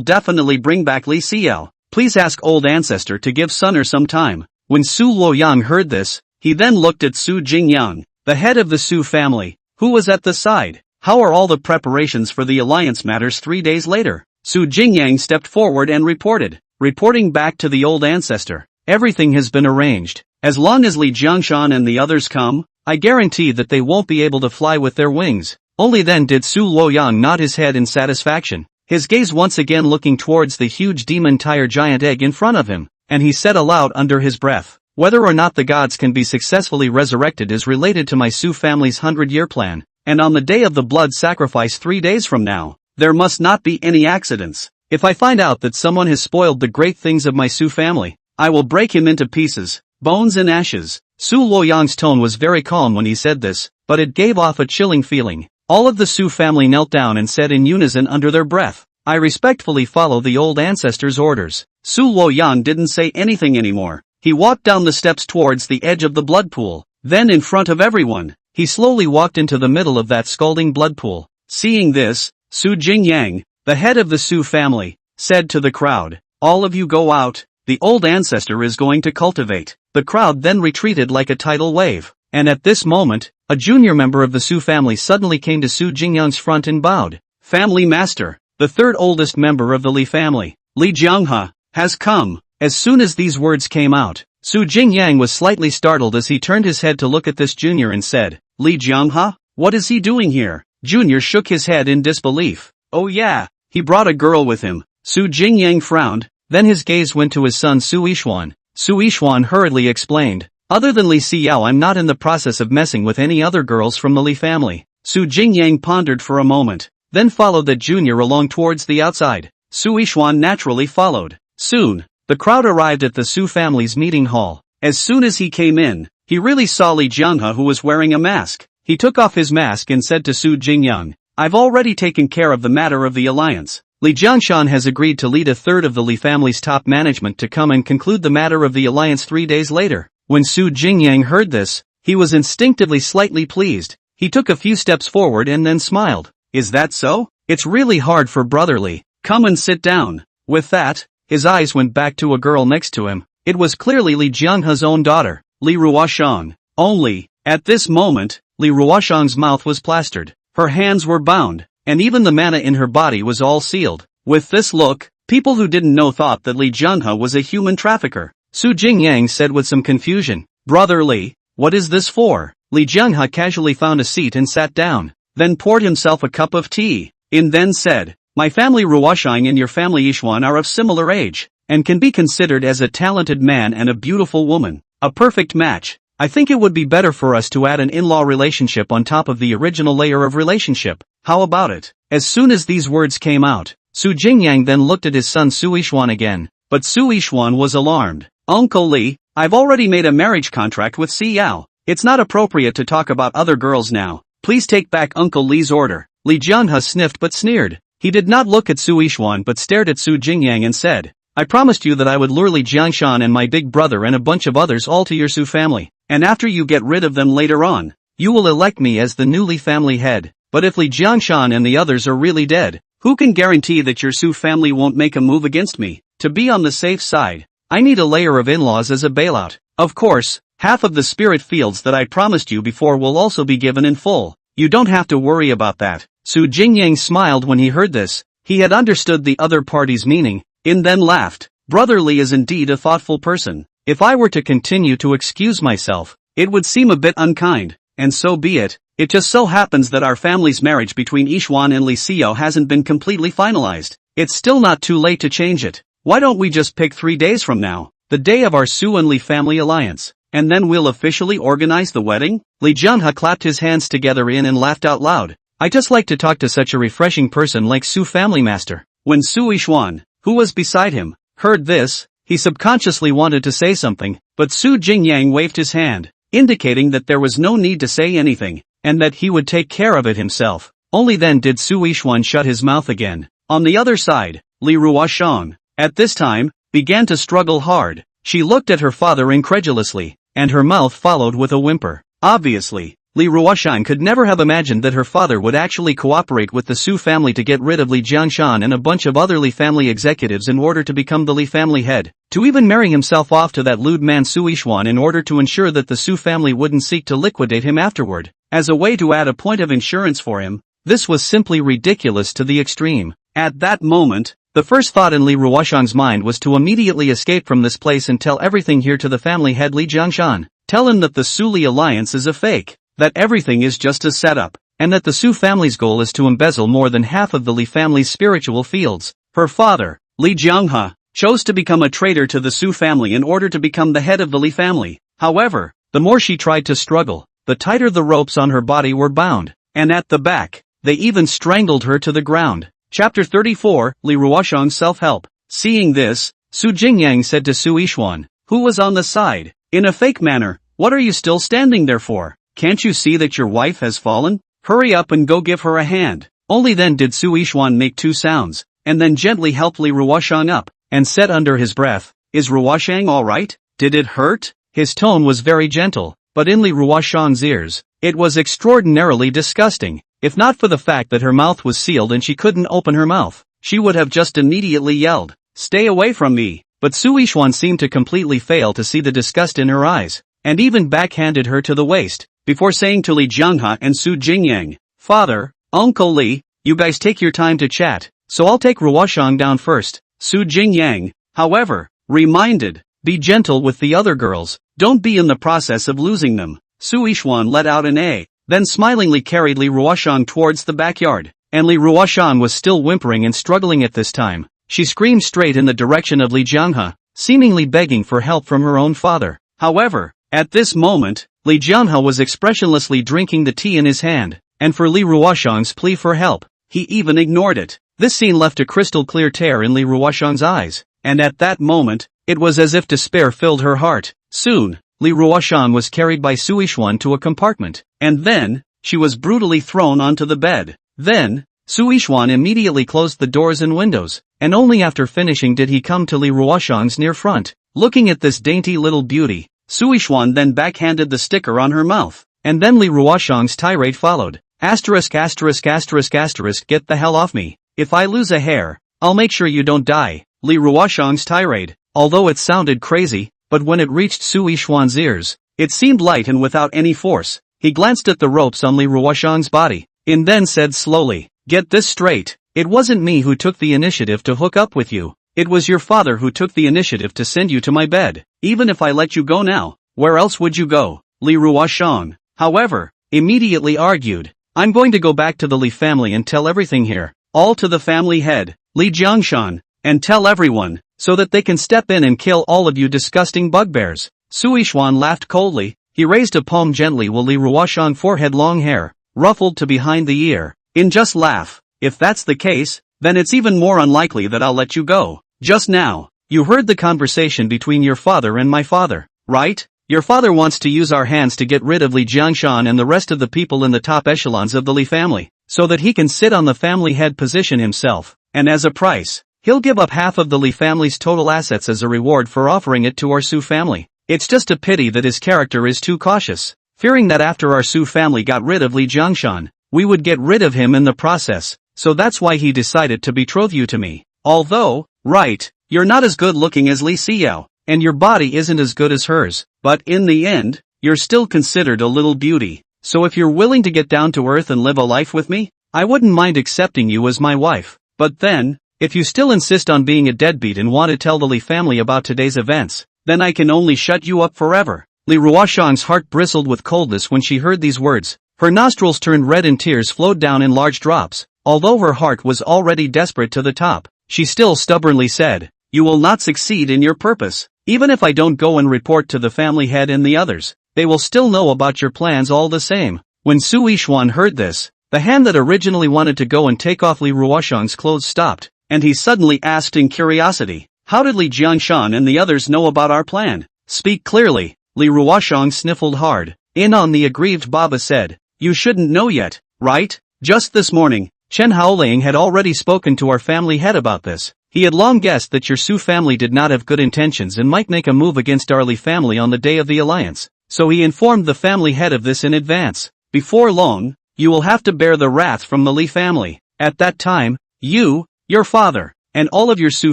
definitely bring back Li Xinyue. Please ask old ancestor to give Sunner some time." When Su Luoyang heard this, he then looked at Su Jingyang, the head of the Su family, who was at the side. "How are all the preparations for the alliance matters 3 days later?" Su Jingyang stepped forward and reporting back to the old ancestor. "Everything has been arranged. As long as Li Jiangshan and the others come, I guarantee that they won't be able to fly with their wings." Only then did Su Luoyang nod his head in satisfaction, his gaze once again looking towards the huge demon tire giant egg in front of him, and he said aloud under his breath, "Whether or not the gods can be successfully resurrected is related to my Su family's 100-year plan, and on the day of the blood sacrifice 3 days from now, there must not be any accidents. If I find out that someone has spoiled the great things of my Su family, I will break him into pieces, bones and ashes." Su Luoyang's tone was very calm when he said this, but it gave off a chilling feeling. All of the Su family knelt down and said in unison under their breath, "I respectfully follow the old ancestor's orders." Su Luoyang didn't say anything anymore. He walked down the steps towards the edge of the blood pool. Then in front of everyone, he slowly walked into the middle of that scalding blood pool. Seeing this, Su Jingyang, the head of the Su family, said to the crowd, "All of you go out, the old ancestor is going to cultivate." The crowd then retreated like a tidal wave. And at this moment, a junior member of the Su family suddenly came to Su Jingyang's front and bowed. "Family master, the third oldest member of the Li family, Li Jianghe, has come." As soon as these words came out, Su Jingyang was slightly startled as he turned his head to look at this junior and said, "Li Jianghe? What is he doing here?" Junior shook his head in disbelief. "Oh yeah, he brought a girl with him." Su Jingyang frowned, then his gaze went to his son Su Yishuan. Su Yishuan hurriedly explained, "Other than Li Xinyue, I'm not in the process of messing with any other girls from the Li family." Su Jingyang pondered for a moment, then followed the junior along towards the outside. Su Yishuan naturally followed. Soon, the crowd arrived at the Su family's meeting hall. As soon as he came in, he really saw Li Jianghe, who was wearing a mask. He took off his mask and said to Su Jingyang, "I've already taken care of the matter of the alliance. Li Jiangshan has agreed to lead a third of the Li family's top management to come and conclude the matter of the alliance 3 days later." When Su Jingyang heard this, he was instinctively slightly pleased. He took a few steps forward and then smiled. "Is that so? It's really hard for Brother Li. Come and sit down." With that, his eyes went back to a girl next to him. It was clearly Li Jianghe's own daughter, Li Ruyan. Only, at this moment, Li Ruyan's mouth was plastered, her hands were bound, and even the mana in her body was all sealed. With this look, people who didn't know thought that Li Jianghe was a human trafficker. Su Jingyang said with some confusion, "Brother Li, what is this for?" Li Jianghe casually found a seat and sat down, then poured himself a cup of tea, and then said, "My family Ruoshang and your family Yishuan are of similar age, and can be considered as a talented man and a beautiful woman. A perfect match. I think it would be better for us to add an in-law relationship on top of the original layer of relationship. How about it?" As soon as these words came out, Su Jingyang then looked at his son Su Yishuan again, but Su Yishuan was alarmed. "Uncle Li, I've already made a marriage contract with Xiao. It's not appropriate to talk about other girls now. Please take back Uncle Li's order." Li Jianghe sniffed but sneered. He did not look at Su Yishuan but stared at Su Jingyang and said, "I promised you that I would lure Li Jiangshan and my big brother and a bunch of others all to your Su family, and after you get rid of them later on, you will elect me as the new Li family head. But if Li Jiangshan and the others are really dead, who can guarantee that your Su family won't make a move against me? To be on the safe side, I need a layer of in-laws as a bailout. Of course, half of the spirit fields that I promised you before will also be given in full. You don't have to worry about that." Su Jingyang smiled when he heard this. He had understood the other party's meaning, and then laughed. "Brother Li is indeed a thoughtful person. If I were to continue to excuse myself, it would seem a bit unkind, and so be it. It just so happens that our family's marriage between Yishuan and Li Xinyue hasn't been completely finalized. It's still not too late to change it. Why don't we just pick 3 days from now, the day of our Su and Li family alliance? and then we'll officially organize the wedding? Li Jianhe clapped his hands together and laughed out loud. I just like to talk to such a refreshing person like Su family master. When Su Yixuan, who was beside him, heard this, he subconsciously wanted to say something, but Su Jingyang waved his hand, indicating that there was no need to say anything, and that he would take care of it himself. Only then did Su Yixuan shut his mouth again. On the other side, Li Ruoxiang, at this time, began to struggle hard. She looked at her father incredulously, and her mouth followed with a whimper. Obviously, Li Ruoxiang could never have imagined that her father would actually cooperate with the Su family to get rid of Li Jiangshan and a bunch of other Li family executives in order to become the Li family head, to even marry himself off to that lewd man Su Yixuan in order to ensure that the Su family wouldn't seek to liquidate him afterward, as a way to add a point of insurance for him. This was simply ridiculous to the extreme. At that moment, the first thought in Li Ruoxiang's mind was to immediately escape from this place and tell everything here to the family head Li Jiangshan. Tell him that the Su-Li alliance is a fake, that everything is just a setup, and that the Su family's goal is to embezzle more than half of the Li family's spiritual fields. Her father, Li Jianghe, chose to become a traitor to the Su family in order to become the head of the Li family. However, the more she tried to struggle, the tighter the ropes on her body were bound, and at the back, they even strangled her to the ground. Chapter 34, Li Ruoxiang's Self-Help. Seeing this, Su Jingyang said to Su Yixuan, who was on the side, in a fake manner, what are you still standing there for? Can't you see that your wife has fallen? Hurry up and go give her a hand. Only then did Su Yixuan make two sounds, and then gently helped Li Ruoxiang up, and said under his breath, is Ruoxiang alright? Did it hurt? His tone was very gentle, but in Li Ruoxiang's ears, it was extraordinarily disgusting. If not for the fact that her mouth was sealed and she couldn't open her mouth, she would have just immediately yelled, stay away from me. But Su Yixuan seemed to completely fail to see the disgust in her eyes, and even backhanded her to the waist, before saying to Li Jianghe and Su Jingyang, Father, Uncle Li, you guys take your time to chat, so I'll take Ruoxiang down first. Su Jingyang, however, reminded, be gentle with the other girls, don't be in the process of losing them. Su Yixuan let out an A, then smilingly carried Li Ruoxiang towards the backyard, and Li Ruoxiang was still whimpering and struggling at this time. She screamed straight in the direction of Li Jianghe, seemingly begging for help from her own father. However, at this moment, Li Jianghe was expressionlessly drinking the tea in his hand, and for Li Ruoxiang's plea for help, he even ignored it. This scene left a crystal clear tear in Li Ruoxiang's eyes, and at that moment, it was as if despair filled her heart. Soon, Li Ruoxiang was carried by Su Yixuan to a compartment, and then, she was brutally thrown onto the bed. Then, Su Yixuan immediately closed the doors and windows, and only after finishing did he come to Li Ruoxiang's near front. Looking at this dainty little beauty, Su Yixuan then backhanded the sticker on her mouth, and then Li Ruoxiang's tirade followed. Asterisk asterisk asterisk asterisk get the hell off me. If I lose a hair, I'll make sure you don't die. Li Ruoxiang's tirade, although it sounded crazy, but when it reached Su Yixuan's ears, it seemed light and without any force. He glanced at the ropes on Li Ruoxiang's body, and then said slowly, get this straight, it wasn't me who took the initiative to hook up with you. It was your father who took the initiative to send you to my bed. Even if I let you go now, where else would you go? Li Ruoxiang, however, immediately argued, I'm going to go back to the Li family and tell everything here, all to the family head, Li Jiangshan, and tell everyone, so that they can step in and kill all of you disgusting bugbears. Su Yixuan laughed coldly. He raised a palm gently while Li Ruoxiang's forehead long hair, ruffled to behind the ear. In just laugh. If that's the case, then it's even more unlikely that I'll let you go. Just now, you heard the conversation between your father and my father, right? Your father wants to use our hands to get rid of Li Jiangshan and the rest of the people in the top echelons of the Li family, so that he can sit on the family head position himself, and as a price, he'll give up half of the Li family's total assets as a reward for offering it to our Su family. It's just a pity that his character is too cautious, fearing that after our Su family got rid of Li Jiangshan, we would get rid of him in the process, so that's why he decided to betroth you to me. Although, right, you're not as good looking as Li Xinyue, and your body isn't as good as hers, but in the end, you're still considered a little beauty. So if you're willing to get down to earth and live a life with me, I wouldn't mind accepting you as my wife. But then, if you still insist on being a deadbeat and want to tell the Li family about today's events, then I can only shut you up forever. Li Ruoxiang's heart bristled with coldness when she heard these words. Her nostrils turned red and tears flowed down in large drops. Although her heart was already desperate to the top, she still stubbornly said, you will not succeed in your purpose. Even if I don't go and report to the family head and the others, they will still know about your plans all the same. When Su Yixuan heard this, the hand that originally wanted to go and take off Li Ruoshang's clothes stopped, and he suddenly asked in curiosity, how did Li Jiangshan and the others know about our plan? Speak clearly. Li Ruoshang sniffled hard. On the aggrieved Baba said, you shouldn't know yet, right? Just this morning, Chen Haoling had already spoken to our family head about this. He had long guessed that your Su family did not have good intentions and might make a move against our Li family on the day of the alliance, so he informed the family head of this in advance. Before long, you will have to bear the wrath from the Li family. At that time, you, your father, and all of your Su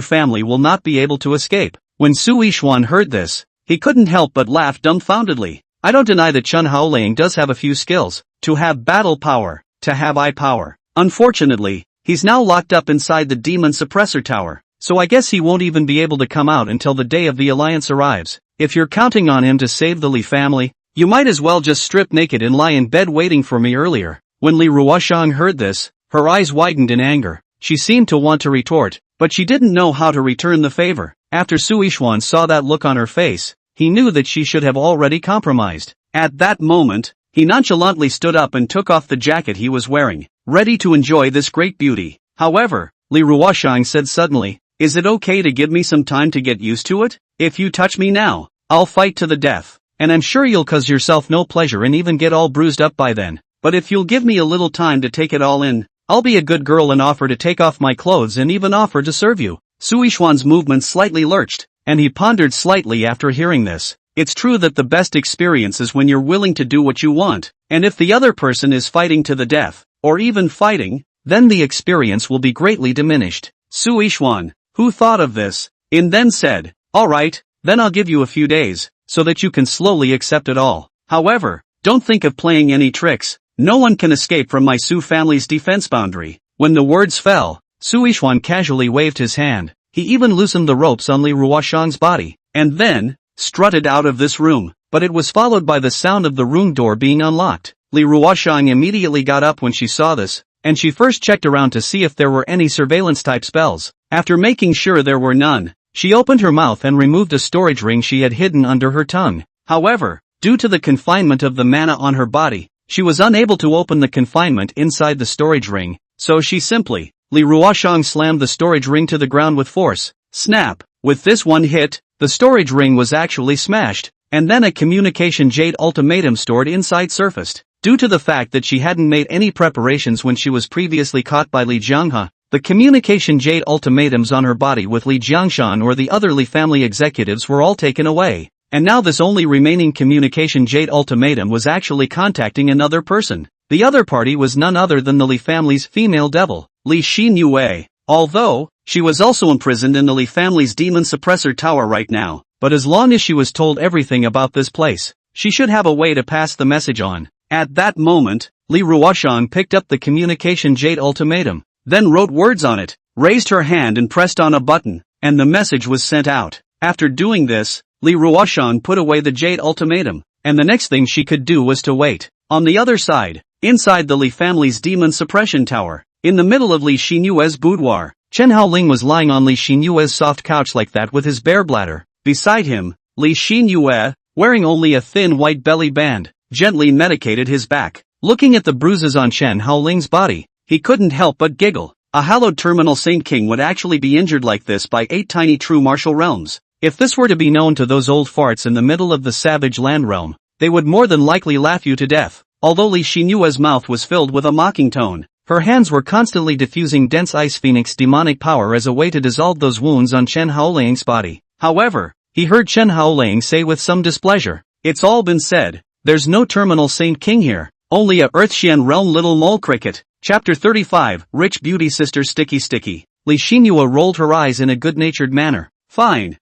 family will not be able to escape. When Su Yixuan heard this, he couldn't help but laugh dumbfoundedly. I don't deny that Chen Haoling does have a few skills, to have battle power, to have eye power. Unfortunately, he's now locked up inside the demon suppressor tower, so I guess he won't even be able to come out until the day of the alliance arrives. If you're counting on him to save the Li family, you might as well just strip naked and lie in bed waiting for me earlier. When Li Ruoshang heard this, her eyes widened in anger. She seemed to want to retort, but she didn't know how to return the favor. After Su Yixuan saw that look on her face, he knew that she should have already compromised. At that moment, he nonchalantly stood up and took off the jacket he was wearing, ready to enjoy this great beauty. However, Li Ruoshang said suddenly, is it okay to give me some time to get used to it? If you touch me now, I'll fight to the death, and I'm sure you'll cause yourself no pleasure and even get all bruised up by then. But if you'll give me a little time to take it all in, I'll be a good girl and offer to take off my clothes and even offer to serve you. Su Yixuan's movements slightly lurched, and he pondered slightly after hearing this. It's true that the best experience is when you're willing to do what you want, and if the other person is fighting to the death, or even fighting, then the experience will be greatly diminished. Su Yixuan, who thought of this, then said, alright, then I'll give you a few days, so that you can slowly accept it all. However, don't think of playing any tricks. No one can escape from my Su family's defense boundary. When the words fell, Su Yixuan casually waved his hand. He even loosened the ropes on Li Ruoshang's body, and then strutted out of this room. But it was followed by the sound of the room door being unlocked. Li Ruoshang immediately got up when she saw this, and she first checked around to see if there were any surveillance-type spells. After making sure there were none, she opened her mouth and removed a storage ring she had hidden under her tongue. However, due to the confinement of the mana on her body, she was unable to open the confinement inside the storage ring, so she simply, Li Ruoshang slammed the storage ring to the ground with force. Snap! With this one hit, the storage ring was actually smashed, and then a communication jade ultimatum stored inside surfaced. Due to the fact that she hadn't made any preparations when she was previously caught by Li Jianghe, the communication jade ultimatums on her body with Li Jiangshan or the other Li family executives were all taken away. And now this only remaining communication jade ultimatum was actually contacting another person. The other party was none other than the Li family's female devil, Li Xinyue. Although, she was also imprisoned in the Li family's demon suppressor tower right now, but as long as she was told everything about this place, she should have a way to pass the message on. At that moment, Li Ruoshang picked up the communication jade ultimatum, then wrote words on it, raised her hand and pressed on a button, and the message was sent out. After doing this, Li Ruoshang put away the jade ultimatum, and the next thing she could do was to wait. On the other side, inside the Li family's demon suppression tower, in the middle of Li Xinyue's boudoir, Chen Haoling was lying on Li Xinyue's soft couch like that with his bare bladder. Beside him, Li Xinyue, wearing only a thin white belly band, gently medicated his back. Looking at the bruises on Chen Haoling's body, he couldn't help but giggle. A hallowed terminal saint king would actually be injured like this by 8 tiny true martial realms. If this were to be known to those old farts in the middle of the savage land realm, they would more than likely laugh you to death. Although Li Xinyue's mouth was filled with a mocking tone, her hands were constantly diffusing dense ice phoenix demonic power as a way to dissolve those wounds on Chen Haoling's body. However, he heard Chen Haoling say with some displeasure, "It's all been said, there's no terminal saint king here, only a Earthshan realm little mole cricket." Chapter 35, Rich Beauty Sister Sticky Sticky. Li Xinyue rolled her eyes in a good-natured manner. Fine,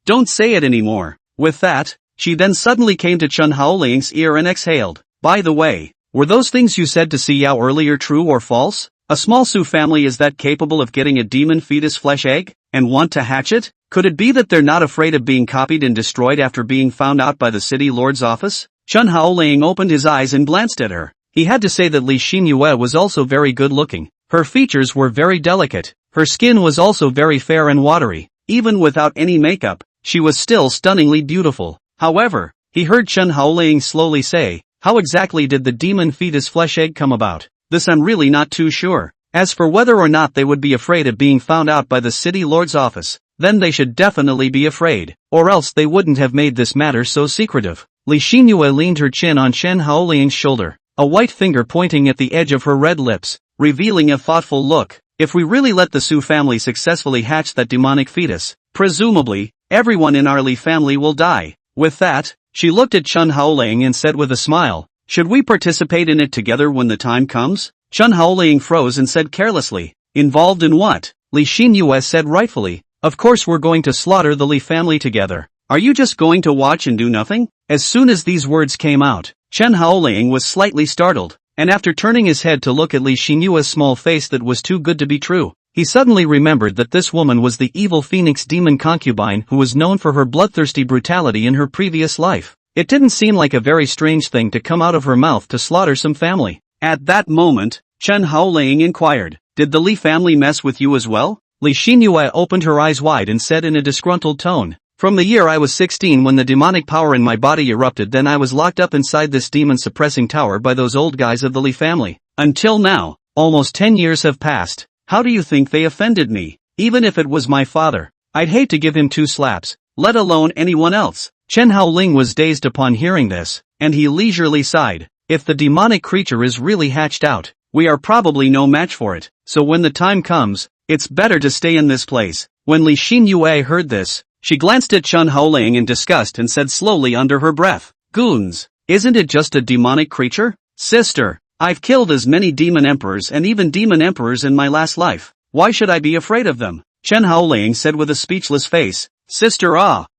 don't say it anymore. With that, she then suddenly came to Chen Haoling's ear and exhaled. By the way, were those things you said to Siyao earlier true or false? A small Su family is that capable of getting a demon fetus flesh egg, and want to hatch it? Could it be that they're not afraid of being copied and destroyed after being found out by the city lord's office? Chen Haoling opened his eyes and glanced at her. He had to say that Li Xinyue was also very good looking. Her features were very delicate. Her skin was also very fair and watery. Even without any makeup, she was still stunningly beautiful. However, he heard Chen Haoling slowly say, "How exactly did the demon fetus flesh egg come about? This I'm really not too sure. As for whether or not they would be afraid of being found out by the city lord's office, then they should definitely be afraid, or else they wouldn't have made this matter so secretive." Li Xinyue leaned her chin on Chen Haoling's shoulder, a white finger pointing at the edge of her red lips, revealing a thoughtful look. "If we really let the Su family successfully hatch that demonic fetus, presumably, everyone in our Li family will die." With that, she looked at Chen Haoling and said with a smile, "Should we participate in it together when the time comes?" Chen Haoling froze and said carelessly, "Involved in what?" Li Xinyue said rightfully, "Of course we're going to slaughter the Li family together. Are you just going to watch and do nothing?" As soon as these words came out, Chen Haoling was slightly startled, and after turning his head to look at Li Xinyue's small face that was too good to be true, he suddenly remembered that this woman was the evil phoenix demon concubine who was known for her bloodthirsty brutality in her previous life. It didn't seem like a very strange thing to come out of her mouth to slaughter some family. At that moment, Chen Haoling inquired, "Did the Li family mess with you as well?" Li Xinyue opened her eyes wide and said in a disgruntled tone, "From the year I was 16 when the demonic power in my body erupted, then I was locked up inside this demon-suppressing tower by those old guys of the Li family. Until now, almost 10 years have passed. How do you think they offended me? Even if it was my father, I'd hate to give him 2 slaps, let alone anyone else." Chen Haoling was dazed upon hearing this, and he leisurely sighed. "If the demonic creature is really hatched out, we are probably no match for it, so when the time comes, it's better to stay in this place." When Li Xinyue heard this, she glanced at Chen Haoling in disgust and said slowly under her breath, "Goons, isn't it just a demonic creature? Sister, I've killed as many demon emperors and even demon emperors in my last life. Why should I be afraid of them?" Chen Haoling said with a speechless face, "Sister,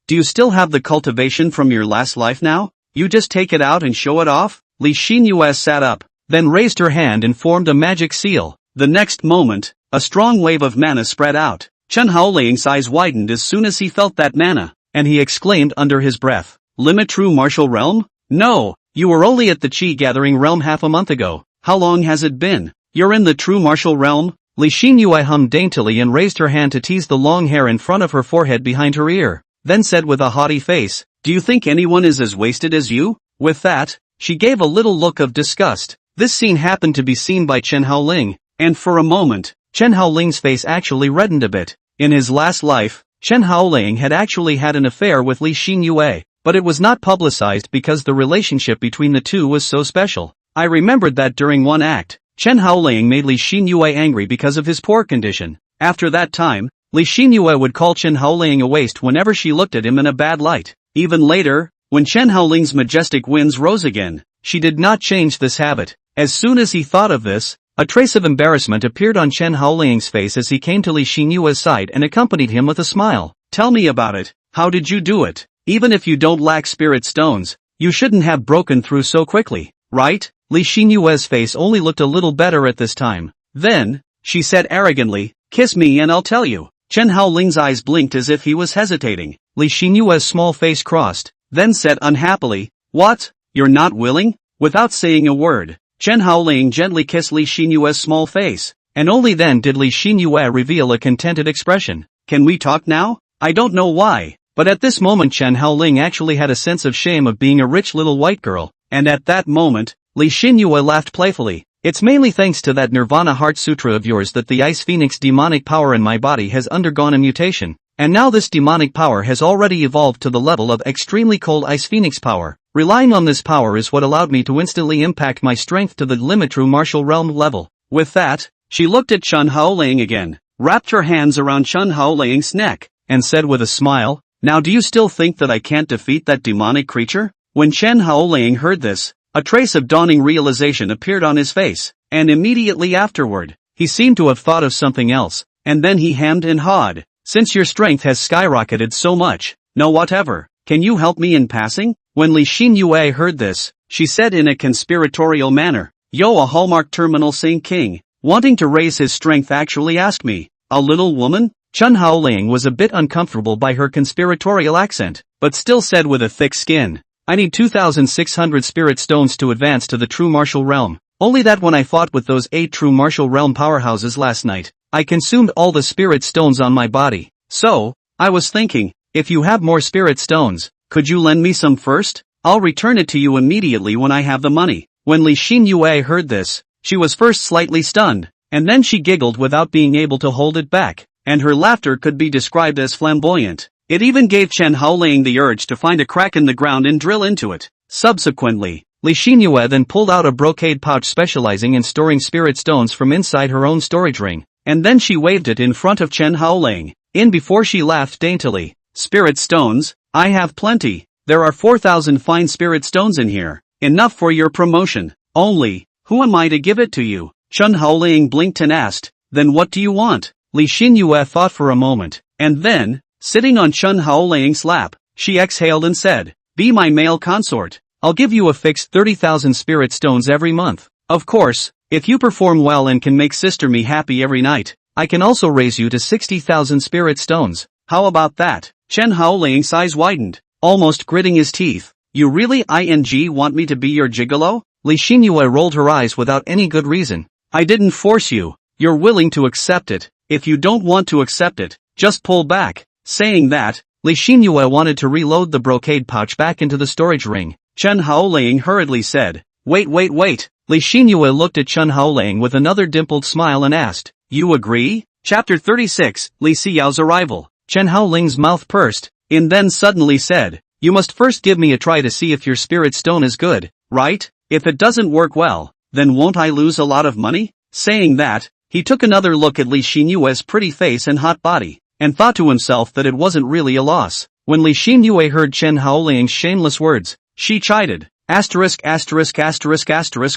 do you still have the cultivation from your last life now? You just take it out and show it off?" Li Xinyue sat up, then raised her hand and formed a magic seal. The next moment, a strong wave of mana spread out. Chen Haoling's eyes widened as soon as he felt that mana, and he exclaimed under his breath, "Limit true martial realm? No, you were only at the Qi gathering realm half a month ago. How long has it been? You're in the true martial realm?" Li Xinyue hummed daintily and raised her hand to tease the long hair in front of her forehead behind her ear, then said with a haughty face, "Do you think anyone is as wasted as you?" With that, she gave a little look of disgust. This scene happened to be seen by Chen Haoling, and for a moment, Chen Haoling's face actually reddened a bit. In his last life, Chen Haoling had actually had an affair with Li Xinyue, but it was not publicized because the relationship between the two was so special. I remembered that during one act, Chen Haoling made Li Xinyue angry because of his poor condition. After that time, Li Xinyue would call Chen Haoling a waste whenever she looked at him in a bad light. Even later, when Chen Haoling's majestic winds rose again, she did not change this habit. As soon as he thought of this, a trace of embarrassment appeared on Chen Haoling's face as he came to Li Xinyue's side and accompanied him with a smile. "Tell me about it. How did you do it? Even if you don't lack spirit stones, you shouldn't have broken through so quickly, right?" Li Xinyue's face only looked a little better at this time. "Then," she said arrogantly, "kiss me and I'll tell you." Chen Haoling's eyes blinked as if he was hesitating. Li Xinyue's small face crossed, then said unhappily, "What? You're not willing?" Without saying a word, Chen Haoling gently kissed Li Xinyue's small face, and only then did Li Xinyue reveal a contented expression. "Can we talk now?" I don't know why, but at this moment Chen Haoling actually had a sense of shame of being a rich little white girl, and at that moment, Li Xinyue laughed playfully. "It's mainly thanks to that Nirvana heart sutra of yours that the Ice Phoenix demonic power in my body has undergone a mutation, and now this demonic power has already evolved to the level of extremely cold Ice Phoenix power. Relying on this power is what allowed me to instantly impact my strength to the limit true martial realm level." With that, she looked at Chen Haoling again, wrapped her hands around Chen Haoling's neck, and said with a smile, "Now do you still think that I can't defeat that demonic creature?" When Chen Haoling heard this, a trace of dawning realization appeared on his face, and immediately afterward, he seemed to have thought of something else, and then he hemmed and hawed, "Since your strength has skyrocketed so much, no whatever, can you help me in passing?" When Li Xinyue heard this, she said in a conspiratorial manner, "Yo, a hallmark terminal Saint King, wanting to raise his strength actually asked me, a little woman?" Chen Haoling was a bit uncomfortable by her conspiratorial accent, but still said with a thick skin, "I need 2,600 spirit stones to advance to the true martial realm. Only that when I fought with those 8 true martial realm powerhouses last night, I consumed all the spirit stones on my body. So, I was thinking, if you have more spirit stones, could you lend me some first? I'll return it to you immediately when I have the money. When Li Xinyue heard this, she was first slightly stunned, and then she giggled without being able to hold it back, and her laughter could be described as flamboyant. It even gave Chen Haoling the urge to find a crack in the ground and drill into it. Subsequently, Li Xinyue then pulled out a brocade pouch specializing in storing spirit stones from inside her own storage ring, and then she waved it in front of Chen Haoling, before she laughed daintily. Spirit stones? I have plenty. There are 4,000 fine spirit stones in here, enough for your promotion. Only, who am I to give it to you? Chen Haoling blinked and asked, then what do you want? Li Xinyue thought for a moment, and then, sitting on Chen Haoling's lap, she exhaled and said, be my male consort. I'll give you a fixed 30,000 spirit stones every month. Of course, if you perform well and can make Sister Me happy every night, I can also raise you to 60,000 spirit stones. How about that? Chen Haoling's eyes widened, almost gritting his teeth. You really want me to be your gigolo? Li Xinyue rolled her eyes without any good reason. I didn't force you. You're willing to accept it. If you don't want to accept it, just pull back. Saying that, Li Xinyue wanted to reload the brocade pouch back into the storage ring. Chen Haoling hurriedly said, wait. Li Xinyue looked at Chen Haoling with another dimpled smile and asked, you agree? Chapter 36, Li Xiao's arrival. Chen Haoling's mouth pursed, and then suddenly said, you must first give me a try to see if your spirit stone is good, right? If it doesn't work well, then won't I lose a lot of money? Saying that, he took another look at Li Xinyue's pretty face and hot body, and thought to himself that it wasn't really a loss. When Li Xinyue heard Chen Haoling's shameless words, she chided,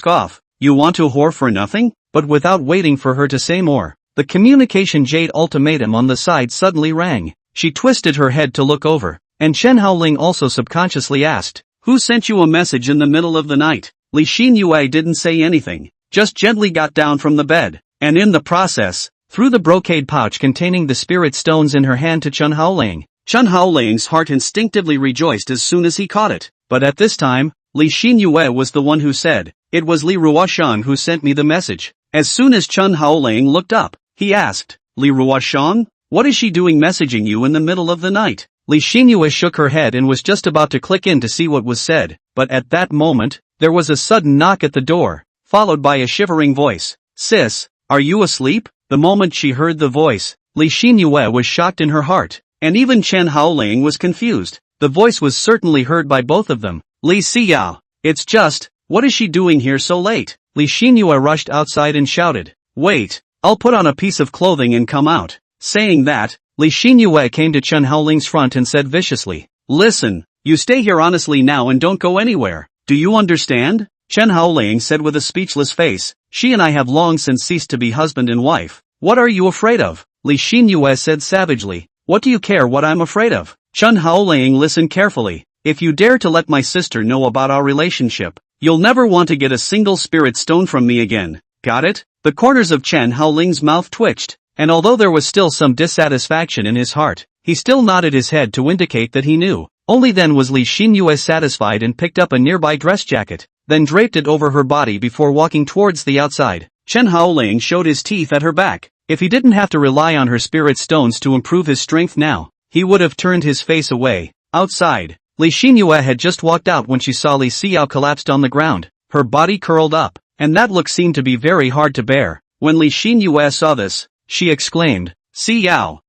off. You want to whore for nothing? But without waiting for her to say more, the communication jade ultimatum on the side suddenly rang. She twisted her head to look over, and Chen Haoling also subconsciously asked, who sent you a message in the middle of the night? Li Xinyue didn't say anything, just gently got down from the bed, and in the process, threw the brocade pouch containing the spirit stones in her hand to Chen Haoling. Chen Haoling's heart instinctively rejoiced as soon as he caught it, but at this time, Li Xinyue was the one who said, it was Li Ruyan who sent me the message. As soon as Chen Haoling looked up, he asked, Li Ruyan? What is she doing messaging you in the middle of the night? Li Xinyue shook her head and was just about to click in to see what was said, but at that moment, there was a sudden knock at the door, followed by a shivering voice. Sis, are you asleep? The moment she heard the voice, Li Xinyue was shocked in her heart, and even Chen Haoling was confused. The voice was certainly heard by both of them. Li Xiao, it's just, what is she doing here so late? Li Xinyue rushed outside and shouted, wait, I'll put on a piece of clothing and come out. Saying that, Li Xinyue came to Chen Haoling's front and said viciously, listen, you stay here honestly now and don't go anywhere. Do you understand? Chen Haoling said with a speechless face, she and I have long since ceased to be husband and wife. What are you afraid of? Li Xinyue said savagely, what do you care what I'm afraid of? Chen Haoling listened carefully, if you dare to let my sister know about our relationship, you'll never want to get a single spirit stone from me again. Got it? The corners of Chen Haoling's mouth twitched, and although there was still some dissatisfaction in his heart, he still nodded his head to indicate that he knew. Only then was Li Xinyue satisfied and picked up a nearby dress jacket, then draped it over her body before walking towards the outside. Chen Haoling showed his teeth at her back. If he didn't have to rely on her spirit stones to improve his strength now, he would have turned his face away. Outside, Li Xinyue had just walked out when she saw Li Xiao collapsed on the ground, her body curled up, and that look seemed to be very hard to bear. When Li Xinyue saw this, she exclaimed, Xiao,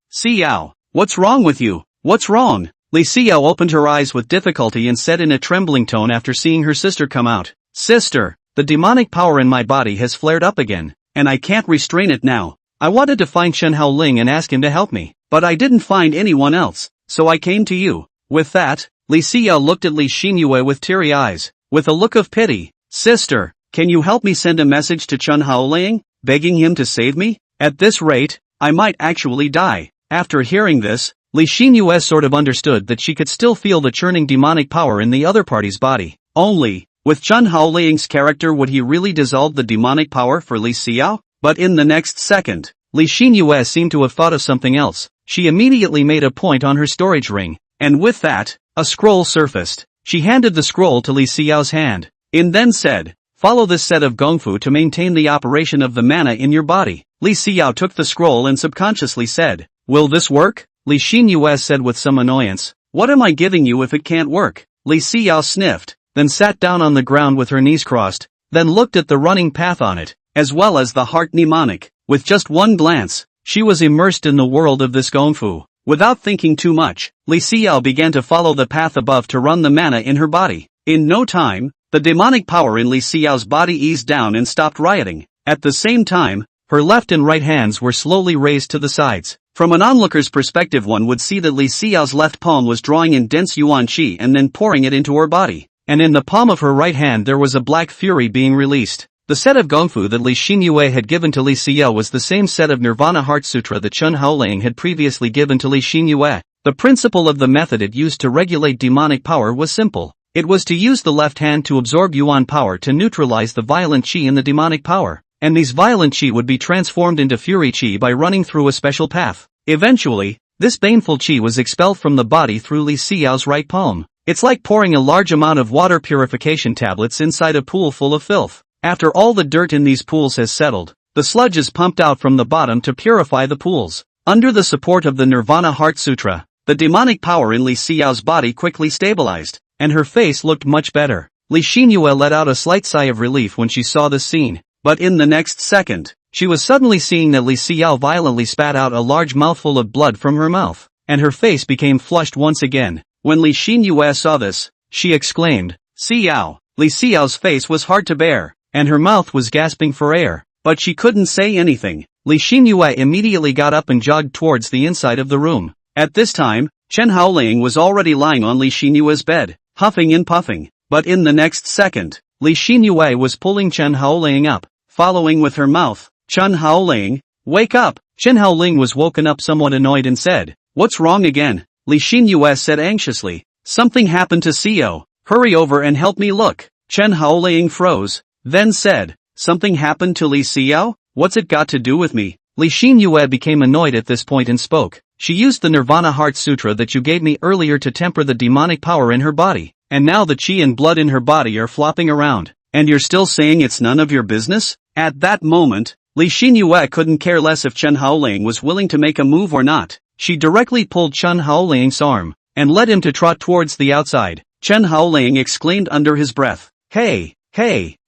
what's wrong with you? What's wrong? Li Xiao opened her eyes with difficulty and said in a trembling tone after seeing her sister come out, Sister, the demonic power in my body has flared up again, and I can't restrain it now. I wanted to find Chen Haoling and ask him to help me, but I didn't find anyone else, so I came to you. With that, Li Xiao looked at Li Xinyue with teary eyes, with a look of pity. Sister, can you help me send a message to Chen Haoling, begging him to save me? At this rate, I might actually die. After hearing this, Li Xinyue sort of understood that she could still feel the churning demonic power in the other party's body. Only, with Chen Haoling's character would he really dissolve the demonic power for Li Xiao? But in the next second, Li Xinyue seemed to have thought of something else. She immediately made a point on her storage ring, and with that, a scroll surfaced. She handed the scroll to Li Xiao's hand, and then said, follow this set of gongfu to maintain the operation of the mana in your body. Li Xiao took the scroll and subconsciously said, will this work? Li Xinyue said with some annoyance. What am I giving you if it can't work? Li Xiao sniffed, then sat down on the ground with her knees crossed, then looked at the running path on it, as well as the heart mnemonic. With just one glance, she was immersed in the world of this gongfu. Without thinking too much, Li Xiao began to follow the path above to run the mana in her body. In no time, the demonic power in Li Xiao's body eased down and stopped rioting. At the same time, her left and right hands were slowly raised to the sides. From an onlooker's perspective, one would see that Li Xiao's left palm was drawing in dense yuan qi and then pouring it into her body. And in the palm of her right hand there was a black fury being released. The set of gongfu that Li Xinyue had given to Li Xiao was the same set of Nirvana Heart Sutra that Chen Haoling had previously given to Li Xinyue. The principle of the method it used to regulate demonic power was simple. It was to use the left hand to absorb yuan power to neutralize the violent qi in the demonic power, and these violent qi would be transformed into fury qi by running through a special path. Eventually, this baneful qi was expelled from the body through Li Xiao's right palm. It's like pouring a large amount of water purification tablets inside a pool full of filth. After all the dirt in these pools has settled, the sludge is pumped out from the bottom to purify the pools. Under the support of the Nirvana Heart Sutra, the demonic power in Li Xiao's body quickly stabilized, and her face looked much better. Li Xinyue let out a slight sigh of relief when she saw this scene, but in the next second, she was suddenly seeing that Li Xiao violently spat out a large mouthful of blood from her mouth, and her face became flushed once again. When Li Xinyue saw this, she exclaimed, Xiao! Li Xiao's face was hard to bear, and her mouth was gasping for air, but she couldn't say anything. Li Xinyue immediately got up and jogged towards the inside of the room. At this time, Chen Haoling was already lying on Li Xinyue's bed, huffing and puffing, but in the next second, Li Xinyue was pulling Chen Haoling up, following with her mouth. Chen Haoling, wake up! Chen Haoling was woken up somewhat annoyed and said, what's wrong again? Li Xinyue said anxiously, something happened to Xiao, hurry over and help me look. Chen Haoling froze, then said, something happened to Li Xiao? What's it got to do with me? Li Xinyue became annoyed at this point and spoke, she used the Nirvana Heart Sutra that you gave me earlier to temper the demonic power in her body, and now the qi and blood in her body are flopping around, and you're still saying it's none of your business? At that moment, Li Xinyue couldn't care less if Chen Haoling was willing to make a move or not. She directly pulled Chen Haoling's arm, and led him to trot towards the outside. Chen Haoling exclaimed under his breath, hey,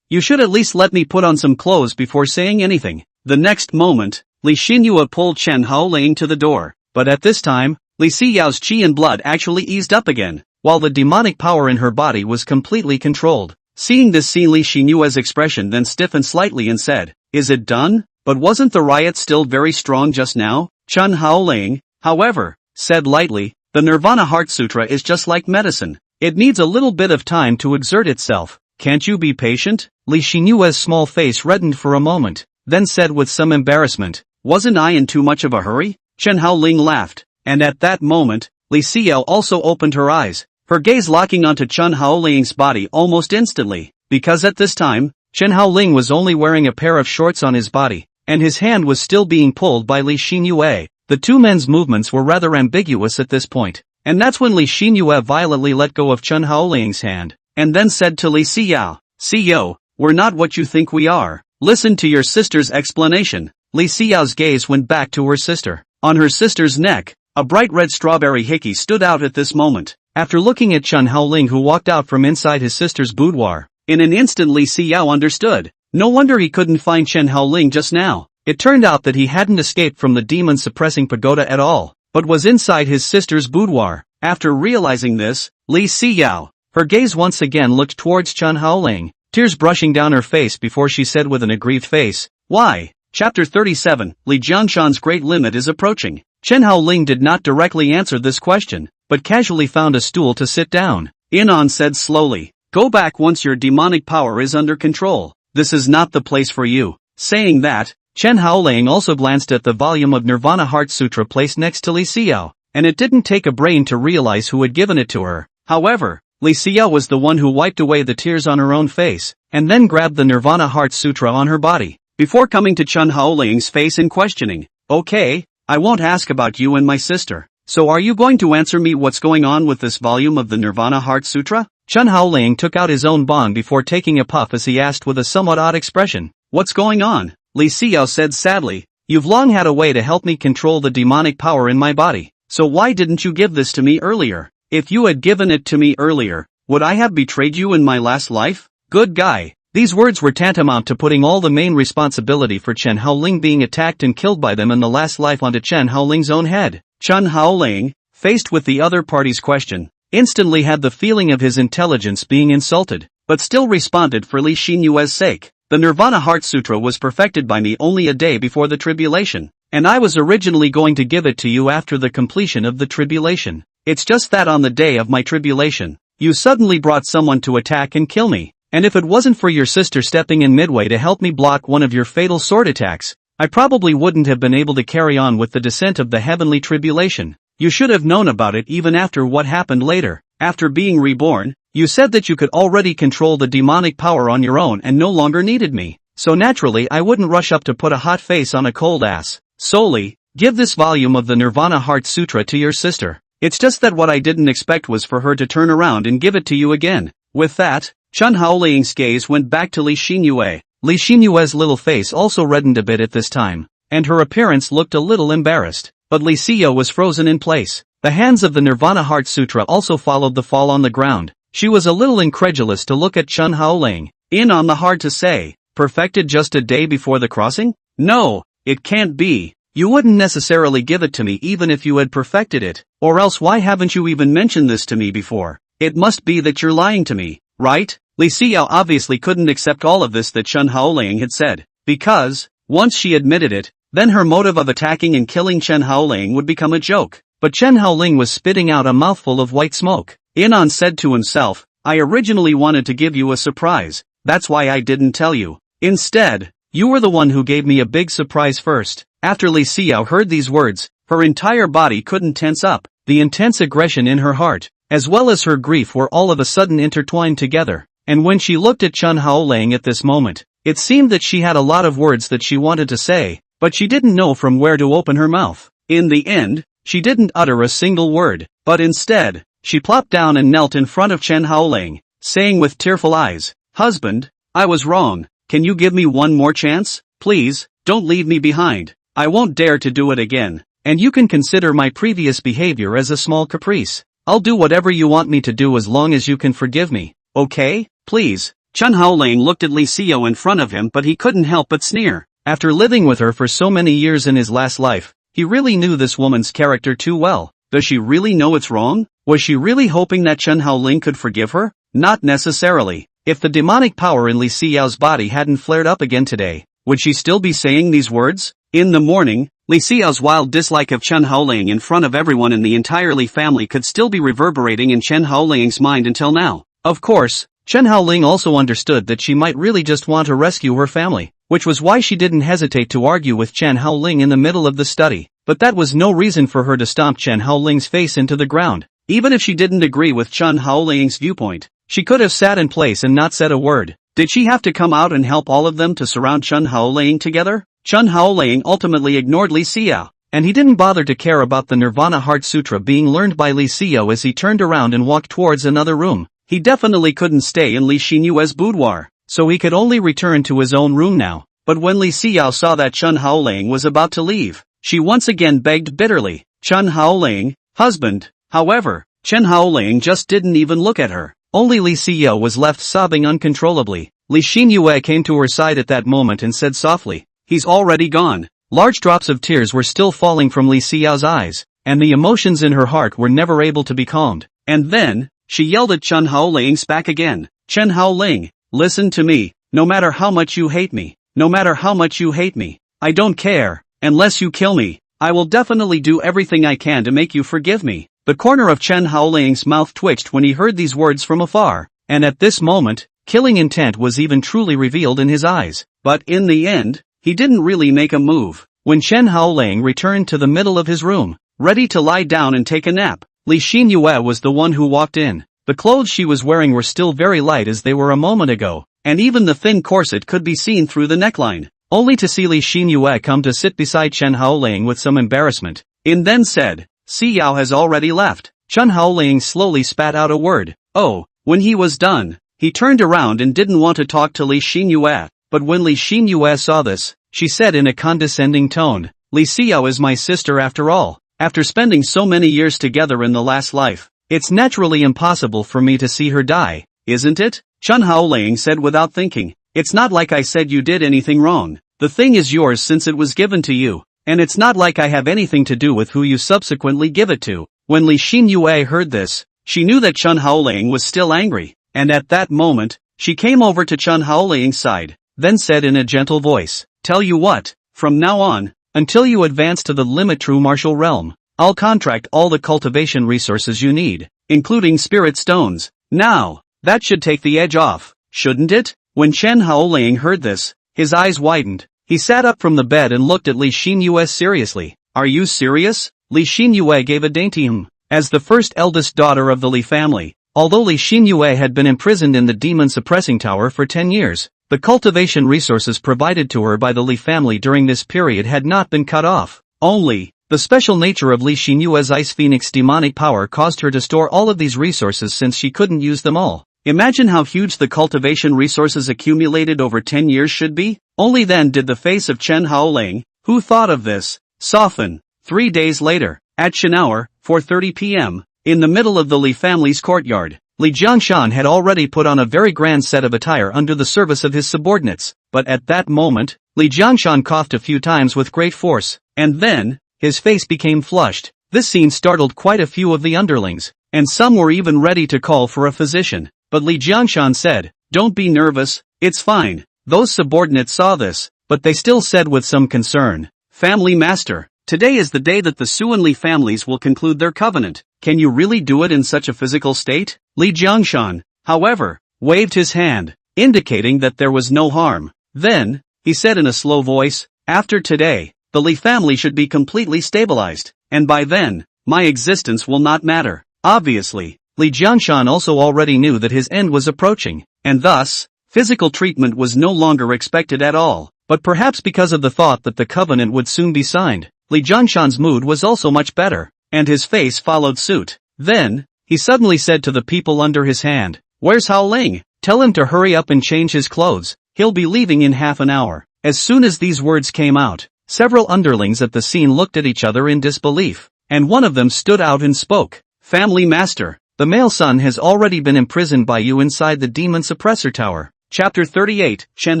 you should at least let me put on some clothes before saying anything. The next moment, Li Xinyue pulled Chen Haoling to the door, but at this time, Li Xiao's qi and blood actually eased up again, while the demonic power in her body was completely controlled. Seeing this scene, Li Xinyue's expression then stiffened slightly and said, is it done? But wasn't the riot still very strong just now? Chen Haoling, however, said lightly, the Nirvana Heart Sutra is just like medicine. It needs a little bit of time to exert itself. Can't you be patient? Li Xinyue's small face reddened for a moment, then said with some embarrassment, wasn't I in too much of a hurry? Chen Haoling laughed, and at that moment, Li Xiao also opened her eyes, her gaze locking onto Chen Haoling's body almost instantly, because at this time, Chen Haoling was only wearing a pair of shorts on his body, and his hand was still being pulled by Li Xinyue. The two men's movements were rather ambiguous at this point, and that's when Li Xinyue violently let go of Chen Haoling's hand, and then said to Li Xiao, Xiao, we're not what you think we are. Listen to your sister's explanation. Li Xiao's gaze went back to her sister. On her sister's neck, a bright red strawberry hickey stood out at this moment. After looking at Chen Haoling, who walked out from inside his sister's boudoir, in an instant Li Xiao understood. No wonder he couldn't find Chen Haoling just now. It turned out that he hadn't escaped from the demon-suppressing pagoda at all, but was inside his sister's boudoir. After realizing this, Li Xiao, her gaze once again looked towards Chen Haoling, tears brushing down her face before she said with an aggrieved face, why? Chapter 37, Li Jiangshan's great limit is approaching. Chen Haoling did not directly answer this question, but casually found a stool to sit down. Inon said slowly, go back once your demonic power is under control. This is not the place for you. Saying that, Chen Haoling also glanced at the volume of Nirvana Heart Sutra placed next to Li Xiao, and it didn't take a brain to realize who had given it to her. However, Li Xiao was the one who wiped away the tears on her own face, and then grabbed the Nirvana Heart Sutra on her body, before coming to Chen Haoling's face and questioning, okay, I won't ask about you and my sister. So are you going to answer me what's going on with this volume of the Nirvana Heart Sutra? Chen Haoling took out his own bong before taking a puff as he asked with a somewhat odd expression. What's going on? Li Xiao said sadly, you've long had a way to help me control the demonic power in my body. so why didn't you give this to me earlier? If you had given it to me earlier, would I have betrayed you in my last life? Good guy. These words were tantamount to putting all the main responsibility for Chen Haoling being attacked and killed by them in the last life onto Chen Haoling's own head. Chen Haoling, faced with the other party's question, instantly had the feeling of his intelligence being insulted, but still responded for Li Xinyue's sake. The Nirvana Heart Sutra was perfected by me only a day before the tribulation, and I was originally going to give it to you after the completion of the tribulation. It's just that on the day of my tribulation, you suddenly brought someone to attack and kill me. And if it wasn't for your sister stepping in midway to help me block one of your fatal sword attacks, I probably wouldn't have been able to carry on with the descent of the heavenly tribulation. You should have known about it even after what happened later. After being reborn, you said that you could already control the demonic power on your own and no longer needed me. So naturally I wouldn't rush up to put a hot face on a cold ass. Solely, give this volume of the Nirvana Heart Sutra to your sister. It's just that what I didn't expect was for her to turn around and give it to you again. With that, Chen Haoling's gaze went back to Li Xinyue. Li Xinyue's little face also reddened a bit at this time, and her appearance looked a little embarrassed, but Li Xinyue was frozen in place. The hands of the Nirvana Heart Sutra also followed the fall on the ground. She was a little incredulous to look at Chen Haoling. In on the hard to say, perfected just a day before the crossing? No, it can't be. You wouldn't necessarily give it to me even if you had perfected it, or else why haven't you even mentioned this to me before? It must be that you're lying to me, right? Li Xinyue obviously couldn't accept all of this that Chen Haoling had said, because, once she admitted it, then her motive of attacking and killing Chen Haoling would become a joke. But Chen Haoling was spitting out a mouthful of white smoke. Inon said to himself, I originally wanted to give you a surprise, that's why I didn't tell you. Instead, you were the one who gave me a big surprise first. After Li Xinyue heard these words, her entire body couldn't tense up. The intense aggression in her heart, as well as her grief were all of a sudden intertwined together. And when she looked at Chen Haoling at this moment, it seemed that she had a lot of words that she wanted to say, but she didn't know from where to open her mouth. In the end, she didn't utter a single word, but instead, she plopped down and knelt in front of Chen Haoling, saying with tearful eyes, Husband, I was wrong, can you give me one more chance? Please, don't leave me behind. I won't dare to do it again, and you can consider my previous behavior as a small caprice. I'll do whatever you want me to do as long as you can forgive me, okay? Please. Chen Haoling looked at Li Xinyue in front of him but he couldn't help but sneer. After living with her for so many years in his last life, he really knew this woman's character too well. Does she really know it's wrong? Was she really hoping that Chen Haoling could forgive her? Not necessarily. If the demonic power in Li Xinyue's body hadn't flared up again today, would she still be saying these words? In the morning, Li Xinyue's wild dislike of Chen Haoling in front of everyone in the entire Li family could still be reverberating in Chen Haoling's mind until now. Of course, Chen Haoling also understood that she might really just want to rescue her family, which was why she didn't hesitate to argue with Chen Haoling in the middle of the study. But that was no reason for her to stomp Chen Haoling's face into the ground. Even if she didn't agree with Chen Haoling's viewpoint, she could have sat in place and not said a word. Did she have to come out and help all of them to surround Chen Haoling together? Chen Haoling ultimately ignored Li Xinyue, and he didn't bother to care about the Nirvana Heart Sutra being learned by Li Xinyue as he turned around and walked towards another room. He definitely couldn't stay in Li Xinyue's boudoir, so he could only return to his own room now. But when Li Xinyue saw that Chen Haoling was about to leave, she once again begged bitterly, Chen Haoling, husband. However, Chen Haoling just didn't even look at her. Only Li Xinyue was left sobbing uncontrollably. Li Xinyue came to her side at that moment and said softly, he's already gone. Large drops of tears were still falling from Li Xinyue's eyes, and the emotions in her heart were never able to be calmed. And then, she yelled at Chen Haoling's back again. Chen Haoling, listen to me, no matter how much you hate me, no matter how much you hate me, I don't care, unless you kill me, I will definitely do everything I can to make you forgive me. The corner of Chen Haoling's mouth twitched when he heard these words from afar, and at this moment, killing intent was even truly revealed in his eyes. But in the end, he didn't really make a move. When Chen Haoling returned to the middle of his room, ready to lie down and take a nap, Li Xinyue was the one who walked in. The clothes she was wearing were still very light as they were a moment ago, and even the thin corset could be seen through the neckline, only to see Li Xinyue come to sit beside Chen Haoling with some embarrassment. In then said, Xiao has already left. Chen Haoling slowly spat out a word. Oh, when he was done, he turned around and didn't want to talk to Li Xinyue, but when Li Xinyue saw this, she said in a condescending tone, Li Xiao is my sister after all. After spending so many years together in the last life, it's naturally impossible for me to see her die, isn't it? Chen Haoling said without thinking. It's not like I said you did anything wrong. The thing is yours since it was given to you. And it's not like I have anything to do with who you subsequently give it to. When Li Xinyue heard this, she knew that Chen Haoling was still angry, and at that moment, she came over to Chen Haoling's side, then said in a gentle voice, "Tell you what, from now on, until you advance to the limit true martial realm, I'll contract all the cultivation resources you need, including spirit stones. Now, that should take the edge off, shouldn't it?" When Chen Haoling heard this, his eyes widened. He sat up from the bed and looked at Li Xinyue seriously. "Are you serious?" Li Xinyue gave a dainty As the first eldest daughter of the Li family, although Li Xinyue had been imprisoned in the demon suppressing tower for 10 years, the cultivation resources provided to her by the Li family during this period had not been cut off. Only, the special nature of Li Xinyue's Ice Phoenix demonic power caused her to store all of these resources since she couldn't use them all. Imagine how huge the cultivation resources accumulated over 10 years should be. Only then did the face of Chen Haoling, who thought of this, soften. 3 days later, at Shenhour, 4:30 p.m., in the middle of the Li family's courtyard, Li Jiangshan had already put on a very grand set of attire under the service of his subordinates, but at that moment, Li Jiangshan coughed a few times with great force, and then, his face became flushed. This scene startled quite a few of the underlings, and some were even ready to call for a physician, but Li Jiangshan said, "Don't be nervous, it's fine." Those subordinates saw this, but they still said with some concern, "Family master, today is the day that the Suan Li families will conclude their covenant. Can you really do it in such a physical state?" Li Jiangshan, however, waved his hand, indicating that there was no harm. Then, he said in a slow voice, "After today, the Li family should be completely stabilized, and by then, my existence will not matter." Obviously, Li Jiangshan also already knew that his end was approaching, and thus, physical treatment was no longer expected at all, but perhaps because of the thought that the covenant would soon be signed, Li Jiangshan's mood was also much better, and his face followed suit. Then, he suddenly said to the people under his hand, "Where's Haoling? Tell him to hurry up and change his clothes, he'll be leaving in half an hour." As soon as these words came out, several underlings at the scene looked at each other in disbelief, and one of them stood out and spoke. "Family master, the male son has already been imprisoned by you inside the demon suppressor tower." Chapter 38, Chen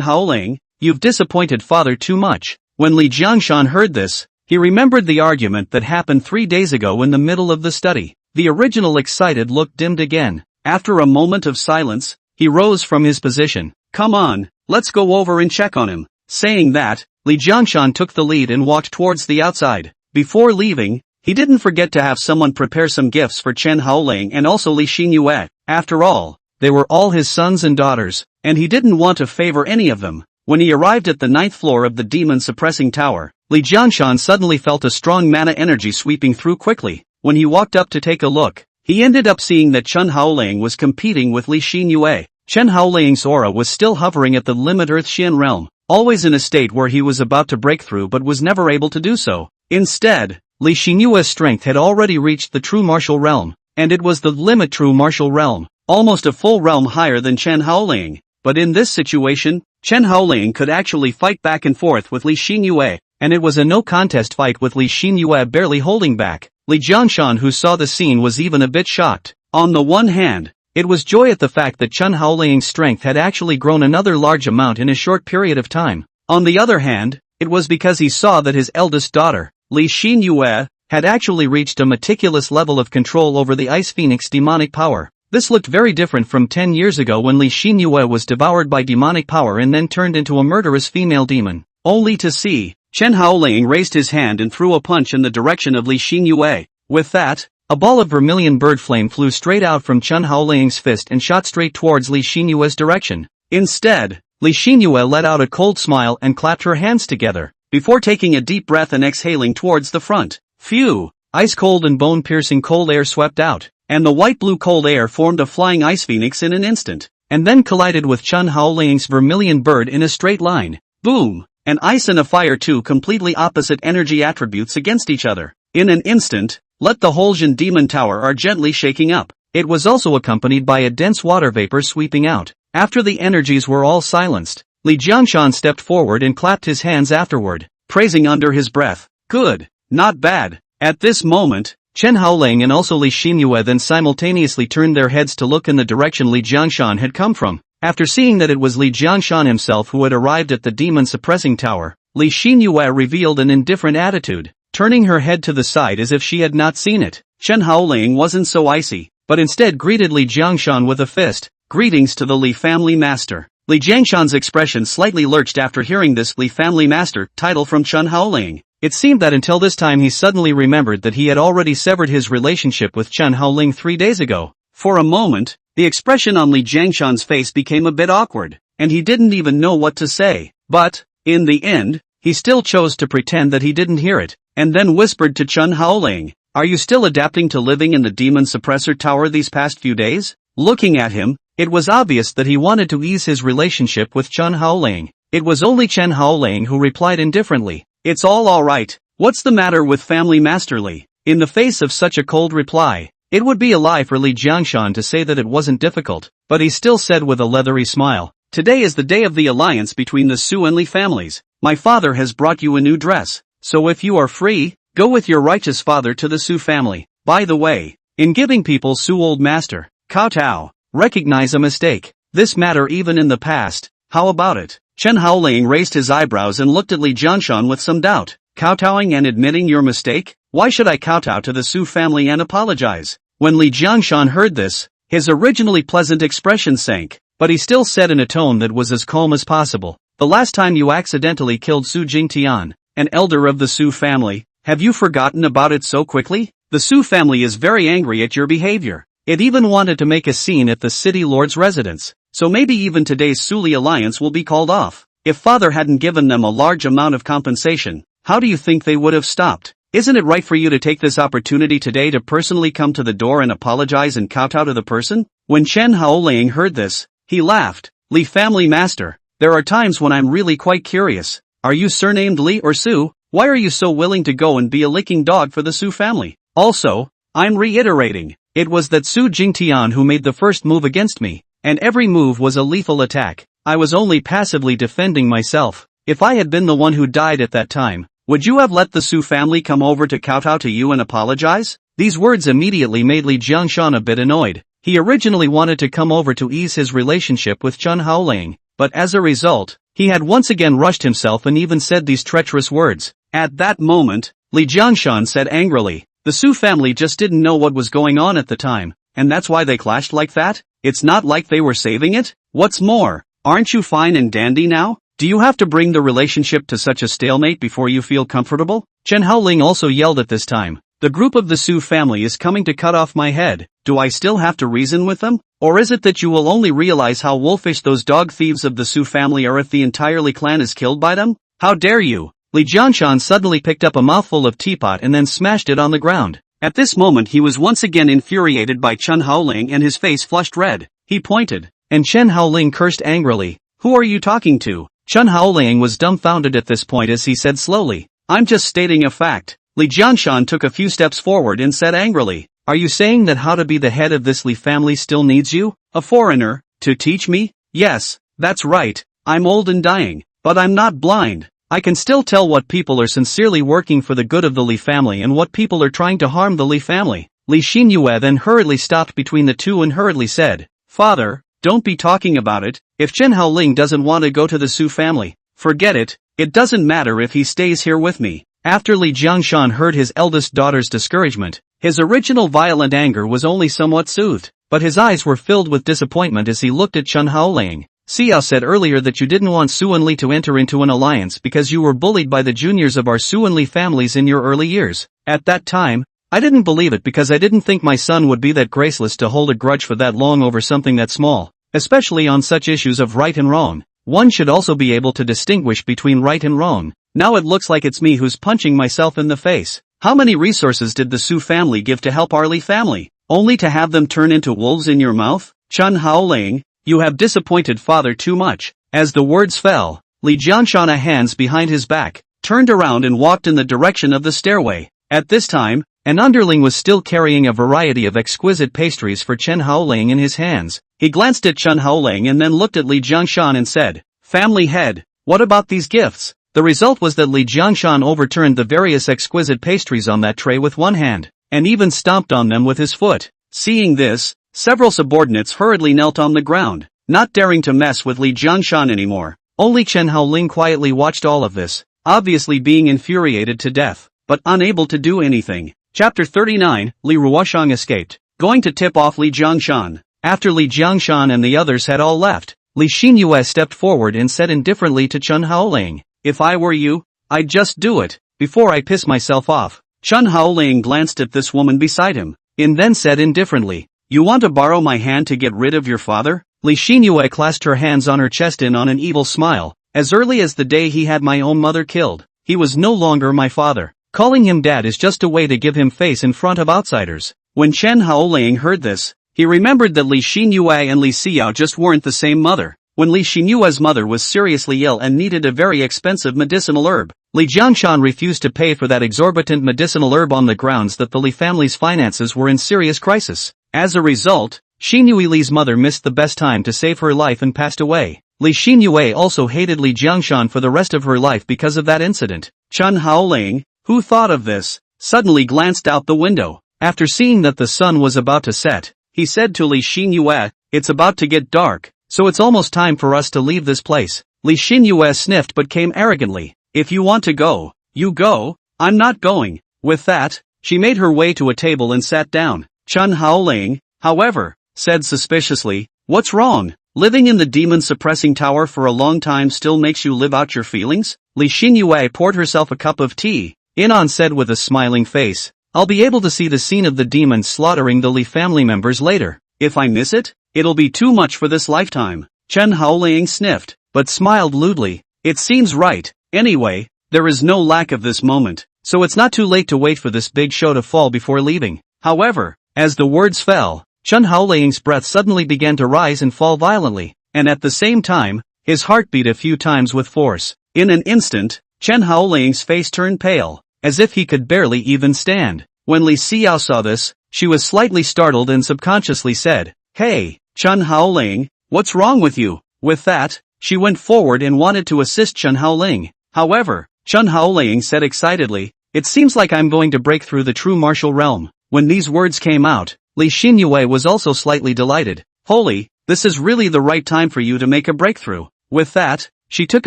Haoling, you've disappointed father too much. When Li Jiangshan heard this, he remembered the argument that happened 3 days ago in the middle of the study. The original excited look dimmed again. After a moment of silence, he rose from his position. "Come on, let's go over and check on him." Saying that, Li Jiangshan took the lead and walked towards the outside. Before leaving, he didn't forget to have someone prepare some gifts for Chen Haoling and also Li Xinyue. After all, they were all his sons and daughters, and he didn't want to favor any of them. When he arrived at the 9th floor of the demon-suppressing tower, Li Jiangshan suddenly felt a strong mana energy sweeping through quickly. When he walked up to take a look, he ended up seeing that Chen Haoling was competing with Li Xinyue. Chen Haoling's aura was still hovering at the limit Earth Xian realm, always in a state where he was about to break through but was never able to do so. Instead, Li Xinyue's strength had already reached the true martial realm, and it was the limit true martial realm, almost a full realm higher than Chen Haoling. But in this situation, Chen Haoling could actually fight back and forth with Li Xinyue, and it was a no-contest fight with Li Xinyue barely holding back. Li Jiangshan, who saw the scene, was even a bit shocked. On the one hand, it was joy at the fact that Chen Haoling's strength had actually grown another large amount in a short period of time. On the other hand, it was because he saw that his eldest daughter, Li Xinyue, had actually reached a meticulous level of control over the Ice Phoenix demonic power. This looked very different from 10 years ago when Li Xinyue was devoured by demonic power and then turned into a murderous female demon. Only to see, Chen Haoling raised his hand and threw a punch in the direction of Li Xinyue. With that, a ball of vermilion bird flame flew straight out from Chen Haoling's fist and shot straight towards Li Xinyue's direction. Instead, Li Xinyue let out a cold smile and clapped her hands together, before taking a deep breath and exhaling towards the front. Phew! Ice-cold and bone-piercing cold air swept out, and the white-blue cold air formed a flying ice phoenix in an instant, and then collided with Chen Haoling's vermilion bird in a straight line. Boom! An ice and a fire, two completely opposite energy attributes against each other. In an instant, let the whole Zhen demon tower are gently shaking up. It was also accompanied by a dense water vapor sweeping out. After the energies were all silenced, Li Jiangshan stepped forward and clapped his hands afterward, praising under his breath. Good, not bad. At this moment, Chen Haoling and also Li Xinyue then simultaneously turned their heads to look in the direction Li Jiangshan had come from. After seeing that it was Li Jiangshan himself who had arrived at the demon suppressing tower, Li Xinyue revealed an indifferent attitude, turning her head to the side as if she had not seen it. Chen Haoling wasn't so icy, but instead greeted Li Jiangshan with a fist. Greetings to the Li family master. Li Jiangshan's expression slightly lurched after hearing this Li family master title from Chen Haoling. It seemed that until this time he suddenly remembered that he had already severed his relationship with Chen Haoling 3 days ago. For a moment, the expression on Li Jiangshan's face became a bit awkward, and he didn't even know what to say. But, in the end, he still chose to pretend that he didn't hear it, and then whispered to Chen Haoling, "Are you still adapting to living in the demon suppressor tower these past few days?" Looking at him, it was obvious that he wanted to ease his relationship with Chen Haoling. It was only Chen Haoling who replied indifferently, "It's all right. What's the matter with family master Li?" In the face of such a cold reply, it would be a lie for Li Jiangshan to say that it wasn't difficult, but he still said with a leathery smile, "Today is the day of the alliance between the Su and Li families. My father has brought you a new dress, so if you are free, go with your righteous father to the Su family. By the way, in giving people Su old master, kowtow, recognize a mistake. This matter even in the past, how about it?" Chen Haoling raised his eyebrows and looked at Li Jiangshan with some doubt. "Kowtowing and admitting your mistake? Why should I kowtow to the Su family and apologize?" When Li Jiangshan heard this, his originally pleasant expression sank, but he still said in a tone that was as calm as possible, "The last time you accidentally killed Su Jingtian, an elder of the Su family, have you forgotten about it so quickly? The Su family is very angry at your behavior. It even wanted to make a scene at the city lord's residence, so maybe even today's Su-Li alliance will be called off. If father hadn't given them a large amount of compensation, how do you think they would have stopped? Isn't it right for you to take this opportunity today to personally come to the door and apologize and kowtow to the person?" When Chen Haoling heard this, he laughed. "Li family master, there are times when I'm really quite curious. Are you surnamed Li or Su? Why are you so willing to go and be a licking dog for the Su family? Also, I'm reiterating, it was that Su Jingtian who made the first move against me, and every move was a lethal attack. I was only passively defending myself. If I had been the one who died at that time, would you have let the Su family come over to kowtow to you and apologize?" These words immediately made Li Jiangshan a bit annoyed. He originally wanted to come over to ease his relationship with Chen Haoling, but as a result, he had once again rushed himself and even said these treacherous words. At that moment, Li Jiangshan said angrily, "The Su family just didn't know what was going on at the time, and that's why they clashed like that? It's not like they were saving it? What's more, aren't you fine and dandy now? Do you have to bring the relationship to such a stalemate before you feel comfortable?" Chen Haoling also yelled at this time, "The group of the Su family is coming to cut off my head. Do I still have to reason with them? Or is it that you will only realize how wolfish those dog thieves of the Su family are if the entire Li clan is killed by them? How dare you?" Li Jiangshan suddenly picked up a mouthful of teapot and then smashed it on the ground. At this moment he was once again infuriated by Chen Haoling and his face flushed red. He pointed, and Chen Haoling cursed angrily. "Who are you talking to?" Chen Haoling was dumbfounded at this point as he said slowly, "I'm just stating a fact." Li Jiangshan took a few steps forward and said angrily, "Are you saying that how to be the head of this Li family still needs you, a foreigner, to teach me?" "Yes, that's right. I'm old and dying, but I'm not blind. I can still tell what people are sincerely working for the good of the Li family and what people are trying to harm the Li family." Li Xinyue then hurriedly stopped between the two and hurriedly said, "Father, don't be talking about it. If Chen Haoling doesn't want to go to the Su family, forget it. It doesn't matter if he stays here with me." After Li Jiangshan heard his eldest daughter's discouragement, his original violent anger was only somewhat soothed, but his eyes were filled with disappointment as he looked at Chen Haoling. "Xiao said earlier that you didn't want Su and Li to enter into an alliance because you were bullied by the juniors of our Su and Li families in your early years. At that time, I didn't believe it because I didn't think my son would be that graceless to hold a grudge for that long over something that small, especially on such issues of right and wrong. One should also be able to distinguish between right and wrong. Now it looks like it's me who's punching myself in the face. How many resources did the Su family give to help our Li family, only to have them turn into wolves in your mouth? Chen Haoling, you have disappointed father too much." As the words fell, Li Jiangshan, hands behind his back, turned around and walked in the direction of the stairway. At this time, an underling was still carrying a variety of exquisite pastries for Chen Haoling in his hands. He glanced at Chen Haoling and then looked at Li Jiangshan and said, "Family head, what about these gifts?" The result was that Li Jiangshan overturned the various exquisite pastries on that tray with one hand, and even stomped on them with his foot. Seeing this, several subordinates hurriedly knelt on the ground, not daring to mess with Li Jiangshan anymore. Only Chen Haoling quietly watched all of this, obviously being infuriated to death, but unable to do anything. Chapter 39, Li Ruyan escaped, going to tip off Li Jiangshan. After Li Jiangshan and the others had all left, Li Xinyue stepped forward and said indifferently to Chen Haoling, "If I were you, I'd just do it, before I piss myself off." Chen Haoling glanced at this woman beside him, and then said indifferently, "You want to borrow my hand to get rid of your father?" Li Xinyue clasped her hands on her chest on an evil smile. "As early as the day he had my own mother killed, he was no longer my father. Calling him dad is just a way to give him face in front of outsiders." When Chen Haoling heard this, he remembered that Li Xinyue and Li Xiao just weren't the same mother. When Li Xinyue's mother was seriously ill and needed a very expensive medicinal herb, Li Jiangshan refused to pay for that exorbitant medicinal herb on the grounds that the Li family's finances were in serious crisis. As a result, Xinyue Li's mother missed the best time to save her life and passed away. Li Xinyue also hated Li Jiangshan for the rest of her life because of that incident. Chen Haoling, who thought of this, suddenly glanced out the window. After seeing that the sun was about to set, he said to Li Xinyue, "It's about to get dark, so it's almost time for us to leave this place." Li Xinyue sniffed but came arrogantly, "If you want to go, you go, I'm not going." With that, she made her way to a table and sat down. Chen Haoling, however, said suspiciously, "What's wrong? Living in the demon-suppressing tower for a long time still makes you live out your feelings?" Li Xinyue poured herself a cup of tea. Inon said with a smiling face, "I'll be able to see the scene of the demons slaughtering the Li family members later. If I miss it, it'll be too much for this lifetime." Chen Haoling sniffed, but smiled lewdly. "It seems right. Anyway, there is no lack of this moment, so it's not too late to wait for this big show to fall before leaving." However, as the words fell, Chen Haoling's breath suddenly began to rise and fall violently, and at the same time, his heart beat a few times with force. In an instant, Chen Haoling's face turned pale, as if he could barely even stand. When Li Xiao saw this, she was slightly startled and subconsciously said, "Hey, Chen Haoling, what's wrong with you?" With that, she went forward and wanted to assist Chen Haoling. However, Chen Haoling said excitedly, "It seems like I'm going to break through the true martial realm." When these words came out, Li Xinyue was also slightly delighted. "Holy, this is really the right time for you to make a breakthrough." With that, she took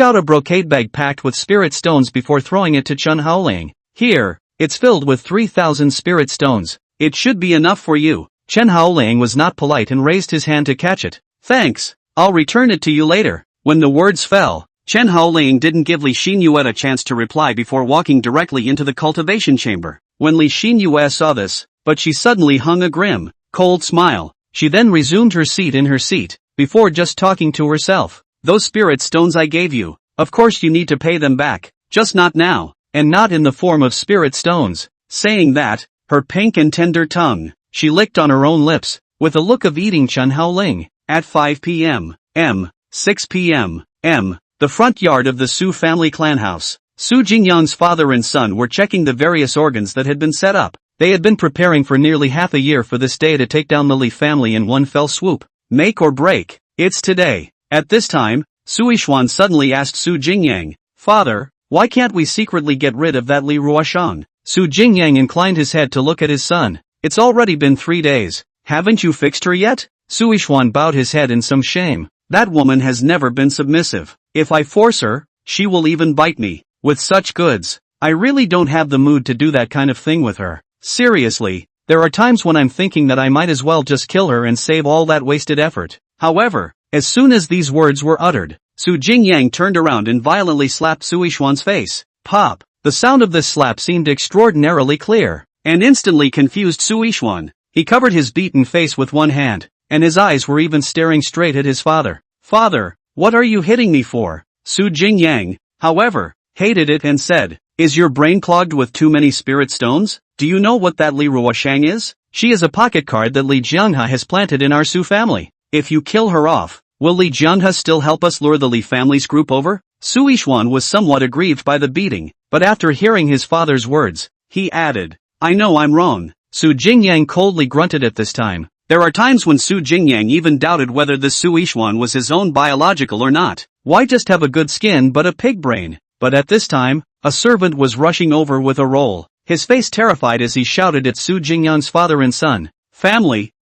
out a brocade bag packed with spirit stones before throwing it to Chen Haoling. "Here, it's filled with 3,000 spirit stones. It should be enough for you." Chen Haoling was not polite and raised his hand to catch it. "Thanks, I'll return it to you later." When the words fell, Chen Haoling didn't give Li Xinyue a chance to reply before walking directly into the cultivation chamber. When Li Xinyue saw this, but she suddenly hung a grim, cold smile. She then resumed her seat in her seat, before just talking to herself. "Those spirit stones I gave you, of course you need to pay them back, just not now, and not in the form of spirit stones." Saying that, her pink and tender tongue, she licked on her own lips, with a look of eating Chen Haoling. At 5 p.m. 6 p.m. the front yard of the Su family clan house. Su Jingyang's father and son were checking the various organs that had been set up. They had been preparing for nearly half a year for this day to take down the Li family in one fell swoop. Make or break, it's today. At this time, Su Yixuan suddenly asked Su Jingyang, "Father, why can't we secretly get rid of that Li Ruyan?" Su Jingyang inclined his head to look at his son. "It's already been 3 days. Haven't you fixed her yet?" Su Yixuan bowed his head in some shame. "That woman has never been submissive. If I force her, she will even bite me. With such goods, I really don't have the mood to do that kind of thing with her. Seriously, there are times when I'm thinking that I might as well just kill her and save all that wasted effort." However, as soon as these words were uttered, Su Jingyang turned around and violently slapped Su Yixuan's face. Pop! The sound of this slap seemed extraordinarily clear, and instantly confused Su Yixuan. He covered his beaten face with one hand, and his eyes were even staring straight at his father. "Father, what are you hitting me for?" Su Jingyang, however, hated it and said, "Is your brain clogged with too many spirit stones? Do you know what that Li Ruyan is? She is a pocket card that Li Jianghe has planted in our Su family. If you kill her off, will Li Jianghe still help us lure the Li family's group over?" Su Yixuan was somewhat aggrieved by the beating, but after hearing his father's words, he added, "I know I'm wrong." Su Jingyang coldly grunted at this time. There are times when Su Jingyang even doubted whether this Su Yixuan was his own biological or not. Why just have a good skin but a pig brain? but at this time, a servant was rushing over with a roll, his face terrified as he shouted at Su Jingyang's father and son. Family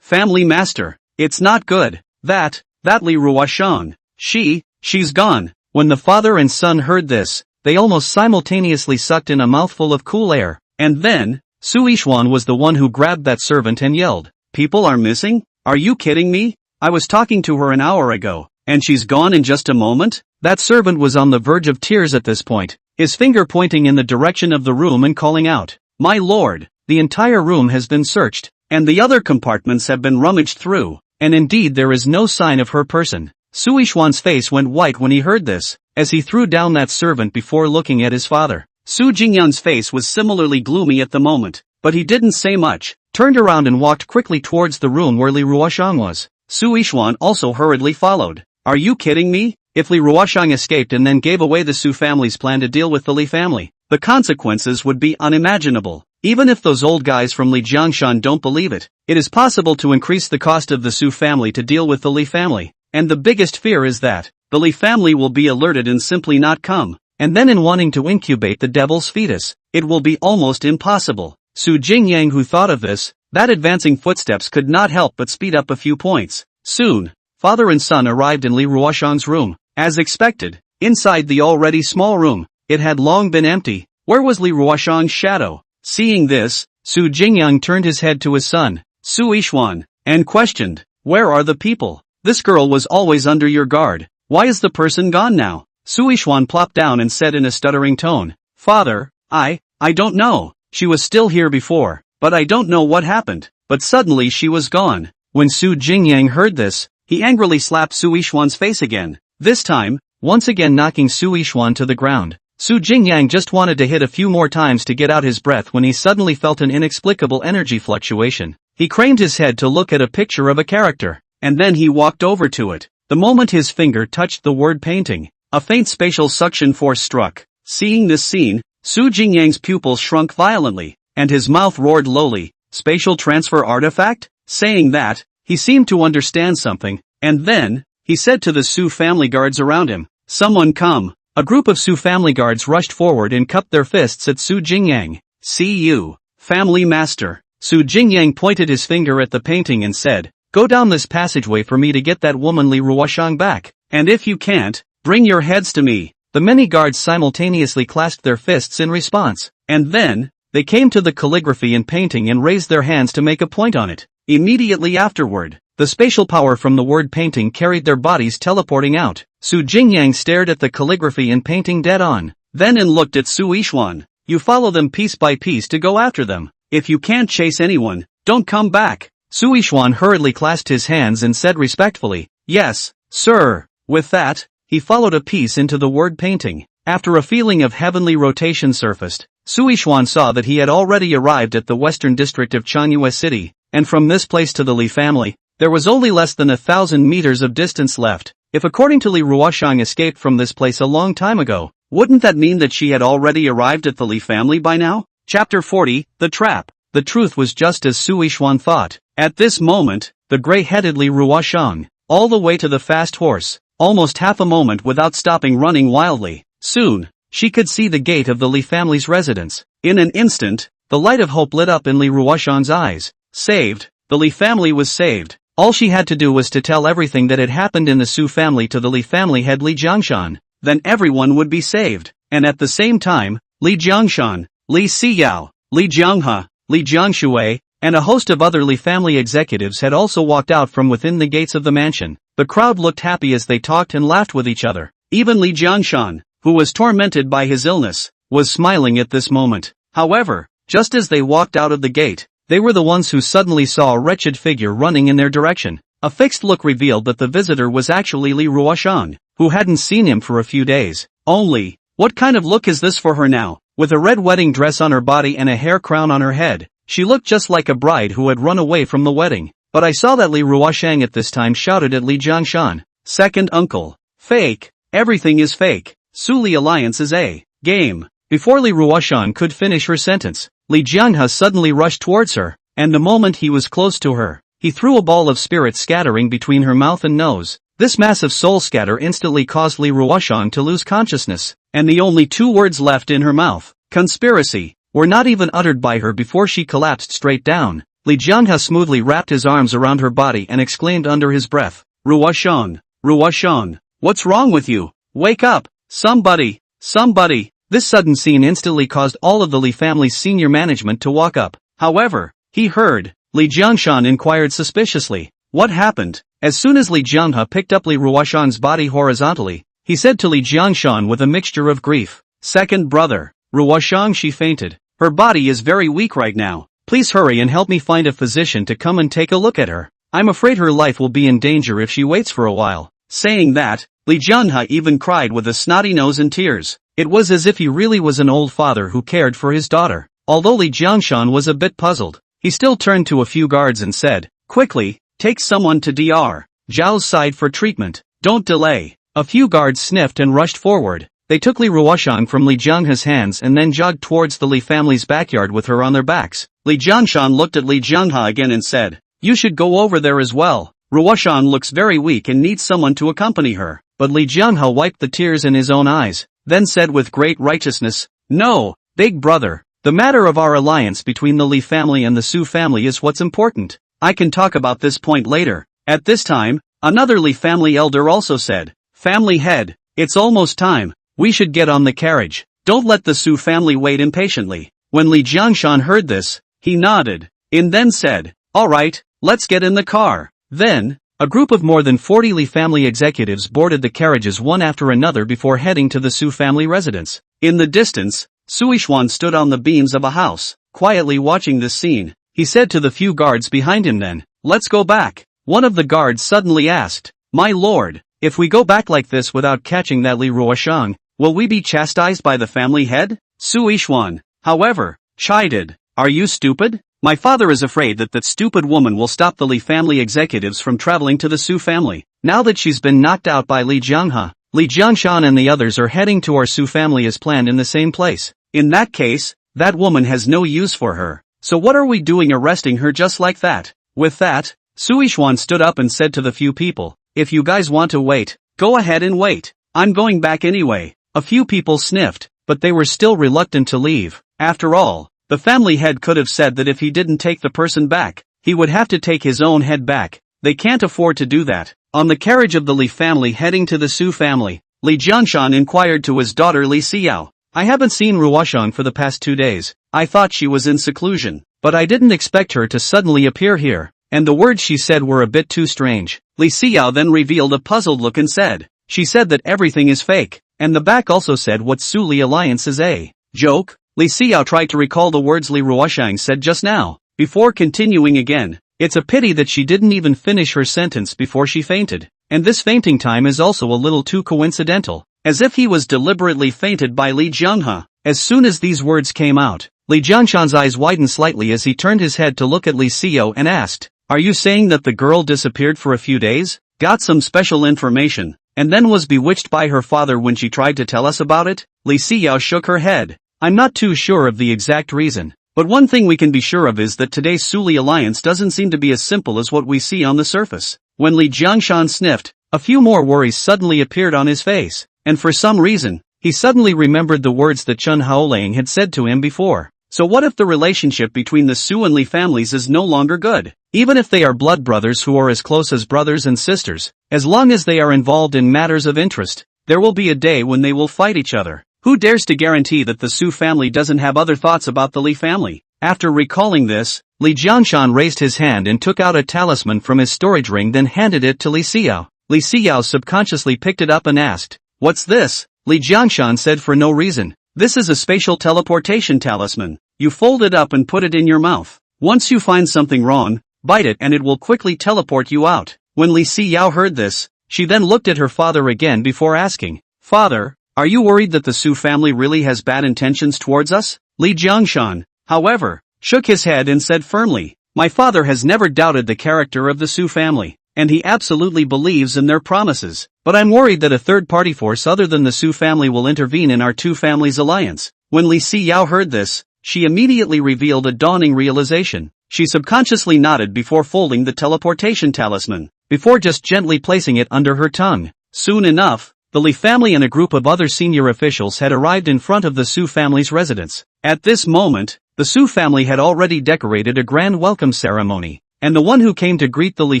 master, it's not good, that Li Ruyan, she's gone. When the father and son heard this, they almost simultaneously sucked in a mouthful of cool air, and then, Su Yishuan was the one who grabbed that servant and yelled, "People are missing? Are you kidding me? I was talking to her an hour ago, and she's gone in just a moment?" That servant was on the verge of tears at this point, his finger pointing in the direction of the room and calling out, "My lord, the entire room has been searched, and the other compartments have been rummaged through, and indeed there is no sign of her person." Su Yishuan's face went white when he heard this, as he threw down that servant before looking at his father. Su Jingyang's face was similarly gloomy at the moment, but he didn't say much, turned around and walked quickly towards the room where Li Ruyan was. Su Yishuan also hurriedly followed. Are you kidding me? If Li Ruyan escaped and then gave away the Su family's plan to deal with the Li family, the consequences would be unimaginable. Even if those old guys from Li Jiangshan don't believe it, it is possible to increase the cost of the Su family to deal with the Li family. And the biggest fear is that the Li family will be alerted and simply not come, and then in wanting to incubate the devil's fetus, it will be almost impossible. Su Jingyang, who thought of this, that advancing footsteps could not help but speed up a few points. Soon, father and son arrived in Li Ruyan's room. As expected, inside the already small room, it had long been empty. Where was Li Ruyan's shadow? Seeing this, Su Jingyang turned his head to his son, Su Yishuan, and questioned, "Where are the people? This girl was always under your guard. Why is the person gone now?" Su Yishuan plopped down and said in a stuttering tone, "Father, I don't know. She was still here before, but I don't know what happened, but suddenly she was gone." When Su Jingyang heard this, he angrily slapped Su Yishuan's face again, this time, once again knocking Su Yishuan to the ground. Su Jingyang just wanted to hit a few more times to get out his breath when he suddenly felt an inexplicable energy fluctuation. He craned his head to look at a picture of a character, and then he walked over to it. The moment his finger touched the word painting, a faint spatial suction force struck. Seeing this scene, Su Jingyang's pupils shrunk violently, and his mouth roared lowly. Spatial transfer artifact? Saying that, he seemed to understand something, and then, he said to the Su family guards around him, "Someone come." A group of Su family guards rushed forward and cupped their fists at Su Jingyang. "See you, family master." Su Jingyang pointed his finger at the painting and said, "Go down this passageway for me to get that woman Li Ruyan back, and if you can't, bring your heads to me." The many guards simultaneously clasped their fists in response, and then, they came to the calligraphy and painting and raised their hands to make a point on it. Immediately afterward, the spatial power from the word painting carried their bodies teleporting out. Su Jingyang stared at the calligraphy and painting dead on, then and looked at Su Yishuan. "You follow them piece by piece to go after them. If you can't chase anyone, don't come back." Su Yishuan hurriedly clasped his hands and said respectfully, "Yes, sir." With that, he followed a piece into the word painting. After a feeling of heavenly rotation surfaced, Su Yishuan saw that he had already arrived at the western district of Yongan City, and from this place to the Li family, there was only less than 1,000 meters of distance left. If according to Li Ruyan escaped from this place a long time ago, wouldn't that mean that she had already arrived at the Li family by now? Chapter 40, The Trap. The truth was just as Su Yishuan thought. At this moment, the gray-headed Li Ruyan, all the way to the fast horse, almost half a moment without stopping running wildly. Soon, she could see the gate of the Li family's residence. In an instant, the light of hope lit up in Li Ruyan's eyes. Saved. The Li family was saved. All she had to do was to tell everything that had happened in the Su family to the Li family head Li Jiangshan. Then everyone would be saved. And at the same time, Li Jiangshan, Li Xinyue, Li Jianghe, Li Xinyue, and a host of other Li family executives had also walked out from within the gates of the mansion. The crowd looked happy as they talked and laughed with each other. Even Li Jiangshan, who was tormented by his illness, was smiling at this moment. However, just as they walked out of the gate, they were the ones who suddenly saw a wretched figure running in their direction. A fixed look revealed that the visitor was actually Li Ruyan, who hadn't seen him for a few days. Only, what kind of look is this for her now? With a red wedding dress on her body and a hair crown on her head, she looked just like a bride who had run away from the wedding. But I saw that Li Ruyan at this time shouted at Li Jiangshan, "Second uncle. Fake. Everything is fake. Su Li alliance is a game." Before Li Ruyan could finish her sentence, Li Jianghe suddenly rushed towards her, and the moment he was close to her, he threw a ball of spirit scattering between her mouth and nose. This massive soul scatter instantly caused Li Ruyan to lose consciousness, and the only 2 words left in her mouth, conspiracy, were not even uttered by her before she collapsed straight down. Li Xinyue smoothly wrapped his arms around her body and exclaimed under his breath, Ruyan, Ruyan, what's wrong with you? Wake up, somebody, somebody. This sudden scene instantly caused all of the Li family's senior management to walk up. However, he heard. Li Jiangshan inquired suspiciously, what happened? As soon as Li Xinyue picked up Li Ruyan's body horizontally, he said to Li Jiangshan with a mixture of grief, second brother, Ruyan, she fainted. Her body is very weak right now. Please hurry and help me find a physician to come and take a look at her. I'm afraid her life will be in danger if she waits for a while. Saying that, Li Xinyue even cried with a snotty nose and tears. It was as if he really was an old father who cared for his daughter. Although Li Jiangshan was a bit puzzled, he still turned to a few guards and said, quickly, take someone to Dr. Zhao's side for treatment. Don't delay. A few guards sniffed and rushed forward. They took Li Ruyan from Li Jianyue's hands and then jogged towards the Li family's backyard with her on their backs. Li Jiangshan looked at Li Xinyue again and said, you should go over there as well. Ruyan looks very weak and needs someone to accompany her. But Li Xinyue wiped the tears in his own eyes, then said with great righteousness, no, big brother, the matter of our alliance between the Li family and the Su family is what's important. I can talk about this point later. At this time, another Li family elder also said, family head, it's almost time. We should get on the carriage. Don't let the Su family wait impatiently. When Li Jiangshan heard this, he nodded, and then said, all right, let's get in the car. Then, a group of more than 40 Li family executives boarded the carriages one after another before heading to the Su family residence. In the distance, Suishwan stood on the beams of a house, quietly watching this scene. He said to the few guards behind him then, let's go back. One of the guards suddenly asked, my lord, if we go back like this without catching that Li Ruyan, will we be chastised by the family head? Suishwan, however, chided, are you stupid? My father is afraid that that stupid woman will stop the Li family executives from traveling to the Su family. Now that she's been knocked out by Li Xinyue, Li Jiangshan and the others are heading to our Su family as planned in the same place. In that case, that woman has no use for her. So what are we doing arresting her just like that? With that, Suishwan stood up and said to the few people, if you guys want to wait, go ahead and wait. I'm going back anyway. A few people sniffed, but they were still reluctant to leave. After all, the family head could have said that if he didn't take the person back, he would have to take his own head back. They can't afford to do that. On the carriage of the Li family heading to the Su family, Li Jiangshan inquired to his daughter Li Xinyue, I haven't seen Ruyan for the past 2 days. I thought she was in seclusion, but I didn't expect her to suddenly appear here, and the words she said were a bit too strange. Li Xinyue then revealed a puzzled look and said, she said that everything is fake, and the back also said what Su Li alliance is a joke. Li Xinyue tried to recall the words Li Ruyan said just now, before continuing again. It's a pity that she didn't even finish her sentence before she fainted, and this fainting time is also a little too coincidental, as if he was deliberately fainted by Li Xinyue. As soon as these words came out, Li Jiangshan's eyes widened slightly as he turned his head to look at Li Xinyue and asked, are you saying that the girl disappeared for a few days, got some special information, and then was bewitched by her father when she tried to tell us about it? Li Xinyue shook her head. I'm not too sure of the exact reason, but one thing we can be sure of is that today's Su Li alliance doesn't seem to be as simple as what we see on the surface. When Li Jiangshan sniffed, a few more worries suddenly appeared on his face, and for some reason, he suddenly remembered the words that Chen Haoling had said to him before. So what if the relationship between the Su and Li families is no longer good? Even if they are blood brothers who are as close as brothers and sisters, as long as they are involved in matters of interest, there will be a day when they will fight each other. Who dares to guarantee that the Su family doesn't have other thoughts about the Li family? After recalling this, Li Jiangshan raised his hand and took out a talisman from his storage ring, then handed it to Li Xinyue. Li Xinyue subconsciously picked it up and asked, what's this? Li Jiangshan said for no reason, this is a spatial teleportation talisman. You fold it up and put it in your mouth. Once you find something wrong, bite it and it will quickly teleport you out. When Li Xinyue heard this, she then looked at her father again before asking, Father, are you worried that the Su family really has bad intentions towards us? Li Jiangshan, however, shook his head and said firmly, my father has never doubted the character of the Su family, and he absolutely believes in their promises, but I'm worried that a third-party force other than the Su family will intervene in our two families' alliance. When Li Xinyue heard this, she immediately revealed a dawning realization. She subconsciously nodded before folding the teleportation talisman. before just gently placing it under her tongue. Soon enough, the Li family and a group of other senior officials had arrived in front of the Su family's residence. At this moment, the Su family had already decorated a grand welcome ceremony, and the one who came to greet the Li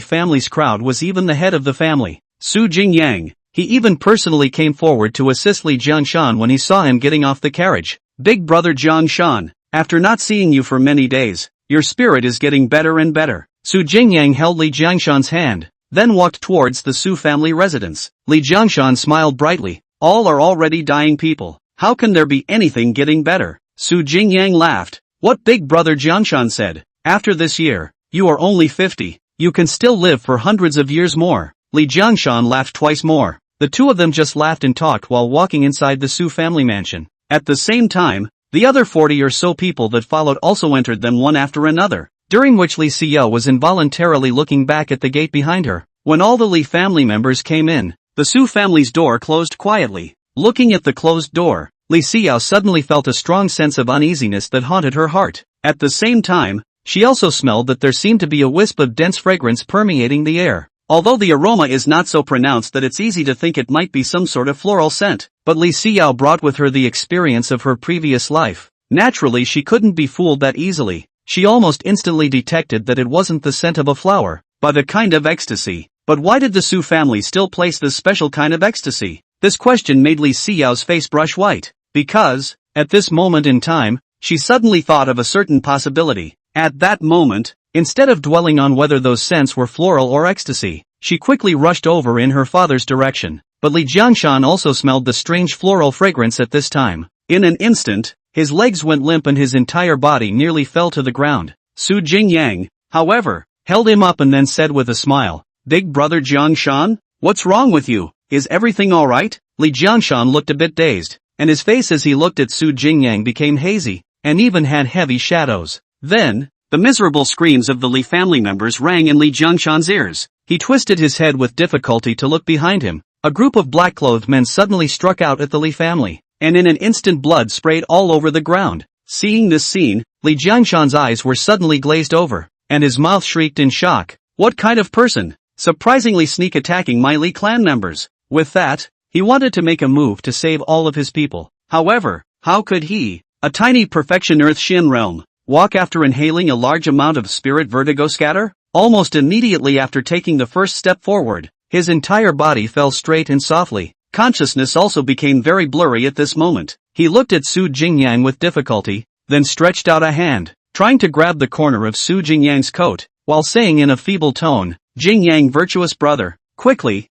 family's crowd was even the head of the family, Su Jingyang. He even personally came forward to assist Li Jiangshan when he saw him getting off the carriage. Big brother Jiangshan, after not seeing you for many days, your spirit is getting better and better. Su Jingyang held Li Jiangshan's hand, then walked towards the Su family residence. Li Jiangshan smiled brightly. All are already dying people. How can there be anything getting better? Su Jingyang laughed. What big brother Jiangshan said. After this year, you are only 50. You can still live for hundreds of years more. Li Jiangshan laughed twice more. The two of them just laughed and talked while walking inside the Su family mansion. At the same time, the other 40 or so people that followed also entered them one after another, during which Li Xinyue was involuntarily looking back at the gate behind her. When all the Li family members came in, the Su family's door closed quietly. Looking at the closed door, Li Xinyue suddenly felt a strong sense of uneasiness that haunted her heart. At the same time, she also smelled that there seemed to be a wisp of dense fragrance permeating the air. Although the aroma is not so pronounced that it's easy to think it might be some sort of floral scent, but Li Xinyue brought with her the experience of her previous life. Naturally, she couldn't be fooled that easily. She almost instantly detected that it wasn't the scent of a flower, but a kind of ecstasy. But why did the Su family still place this special kind of ecstasy? This question made Li Xinyue's face brush white. Because, at this moment in time, she suddenly thought of a certain possibility. At that moment, instead of dwelling on whether those scents were floral or ecstasy, she quickly rushed over in her father's direction. But Li Jiangshan also smelled the strange floral fragrance at this time. In an instant, his legs went limp and his entire body nearly fell to the ground. Su Jingyang, however, held him up and then said with a smile, Big brother Jiangshan? What's wrong with you? Is everything alright? Li Jiangshan looked a bit dazed, and his face as he looked at Su Jingyang became hazy, and even had heavy shadows. Then, the miserable screams of the Li family members rang in Li Jiangshan's ears. He twisted his head with difficulty to look behind him. A group of black-clothed men suddenly struck out at the Li family, and in an instant blood sprayed all over the ground. Seeing this scene, Li Jiangshan's eyes were suddenly glazed over, and his mouth shrieked in shock. What kind of person? Surprisingly sneak attacking my Li clan members. With that, he wanted to make a move to save all of his people. However, how could he, a tiny perfection Earth Shin realm, walk after inhaling a large amount of spirit vertigo scatter? Almost immediately after taking the first step forward, his entire body fell straight and softly. Consciousness also became very blurry at this moment. He looked at Su Jingyang with difficulty, then stretched out a hand, trying to grab the corner of Su Jingyang's coat, while saying in a feeble tone, Jingyang virtuous brother, quickly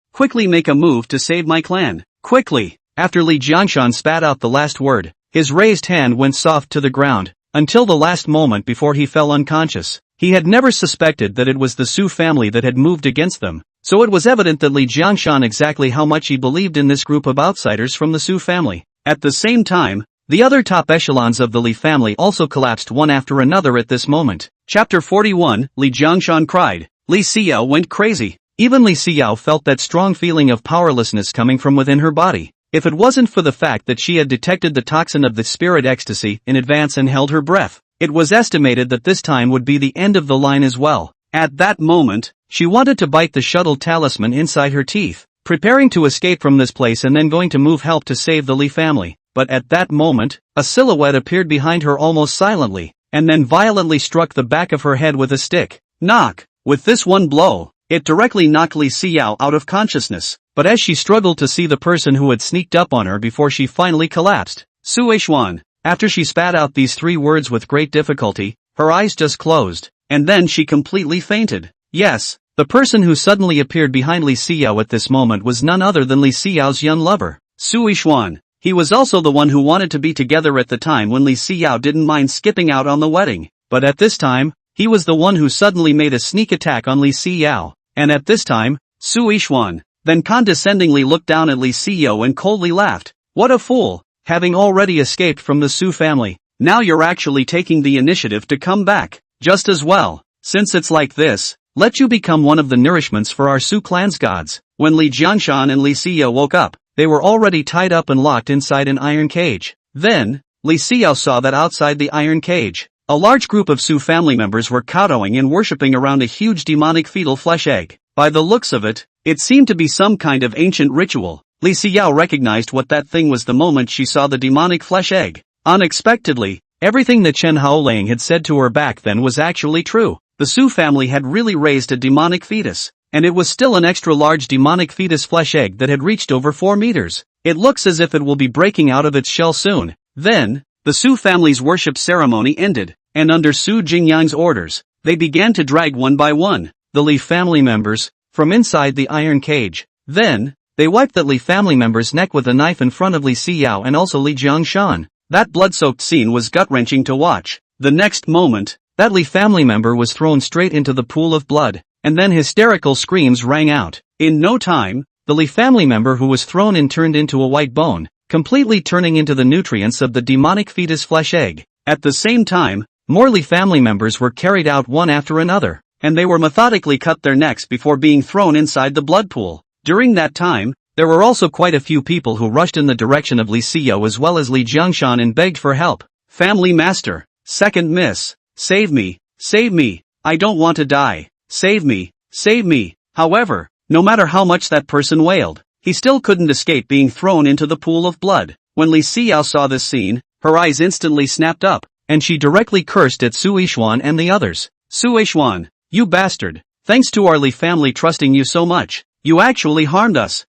make a move to save my clan, quickly. After Li Jiangshan spat out the last word, his raised hand went soft to the ground, until the last moment before he fell unconscious. He had never suspected that it was the Su family that had moved against them, so it was evident that Li Jiangshan exactly how much he believed in this group of outsiders from the Su family. At the same time, the other top echelons of the Li family also collapsed one after another at this moment. Chapter 41, Li Jiangshan cried. Li Xinyue went crazy. Even Li Xinyue felt that strong feeling of powerlessness coming from within her body. If it wasn't for the fact that she had detected the toxin of the spirit ecstasy in advance and held her breath, it was estimated that this time would be the end of the line as well. At that moment, she wanted to bite the shuttle talisman inside her teeth, preparing to escape from this place and then going to move help to save the Li family. But at that moment, a silhouette appeared behind her almost silently, and then violently struck the back of her head with a stick. Knock! With this one blow, it directly knocked Li Xinyue out of consciousness. But as she struggled to see the person who had sneaked up on her before she finally collapsed, Suishuan. After she spat out these 3 words with great difficulty, her eyes just closed, and then she completely fainted. Yes, the person who suddenly appeared behind Li Xinyue at this moment was none other than Li Xinyue's young lover, Suishuan. He was also the one who wanted to be together at the time when Li Xinyue didn't mind skipping out on the wedding. But at this time, he was the one who suddenly made a sneak attack on Li Xinyue. And at this time, Suishuan then condescendingly looked down at Li Xinyue and coldly laughed. What a fool! Having already escaped from the Su family, now you're actually taking the initiative to come back. Just as well. Since it's like this, let you become one of the nourishments for our Su clan's gods. When Li Jiangshan and Li Xinyue woke up, they were already tied up and locked inside an iron cage. Then, Li Xinyue saw that outside the iron cage, a large group of Su family members were kowtowing and worshipping around a huge demonic fetal flesh egg. By the looks of it, it seemed to be some kind of ancient ritual. Li Xinyue recognized what that thing was the moment she saw the demonic flesh egg. Unexpectedly, everything that Chen Haoling had said to her back then was actually true. The Su family had really raised a demonic fetus, and it was still an extra-large demonic fetus flesh egg that had reached over 4 meters. It looks as if it will be breaking out of its shell soon. Then, the Su family's worship ceremony ended, and under Su Jingyang's orders, they began to drag one by one the Li family members from inside the iron cage. Then, they wiped that Li family member's neck with a knife in front of Li Xinyue and also Li Jiangshan. That blood-soaked scene was gut-wrenching to watch. The next moment, that Li family member was thrown straight into the pool of blood, and then hysterical screams rang out. In no time, the Li family member who was thrown in turned into a white bone, completely turning into the nutrients of the demonic fetus flesh egg. At the same time, more Li family members were carried out one after another, and they were methodically cut their necks before being thrown inside the blood pool. During that time, there were also quite a few people who rushed in the direction of Li Xinyue as well as Li Jiangshan and begged for help. Family master, second miss, save me, I don't want to die, save me, save me. However, no matter how much that person wailed, he still couldn't escape being thrown into the pool of blood. When Li Xinyue saw this scene, her eyes instantly snapped up, and she directly cursed at Su Yishuan and the others. Su Yishuan, you bastard, thanks to our Li family trusting you so much, you actually harmed us.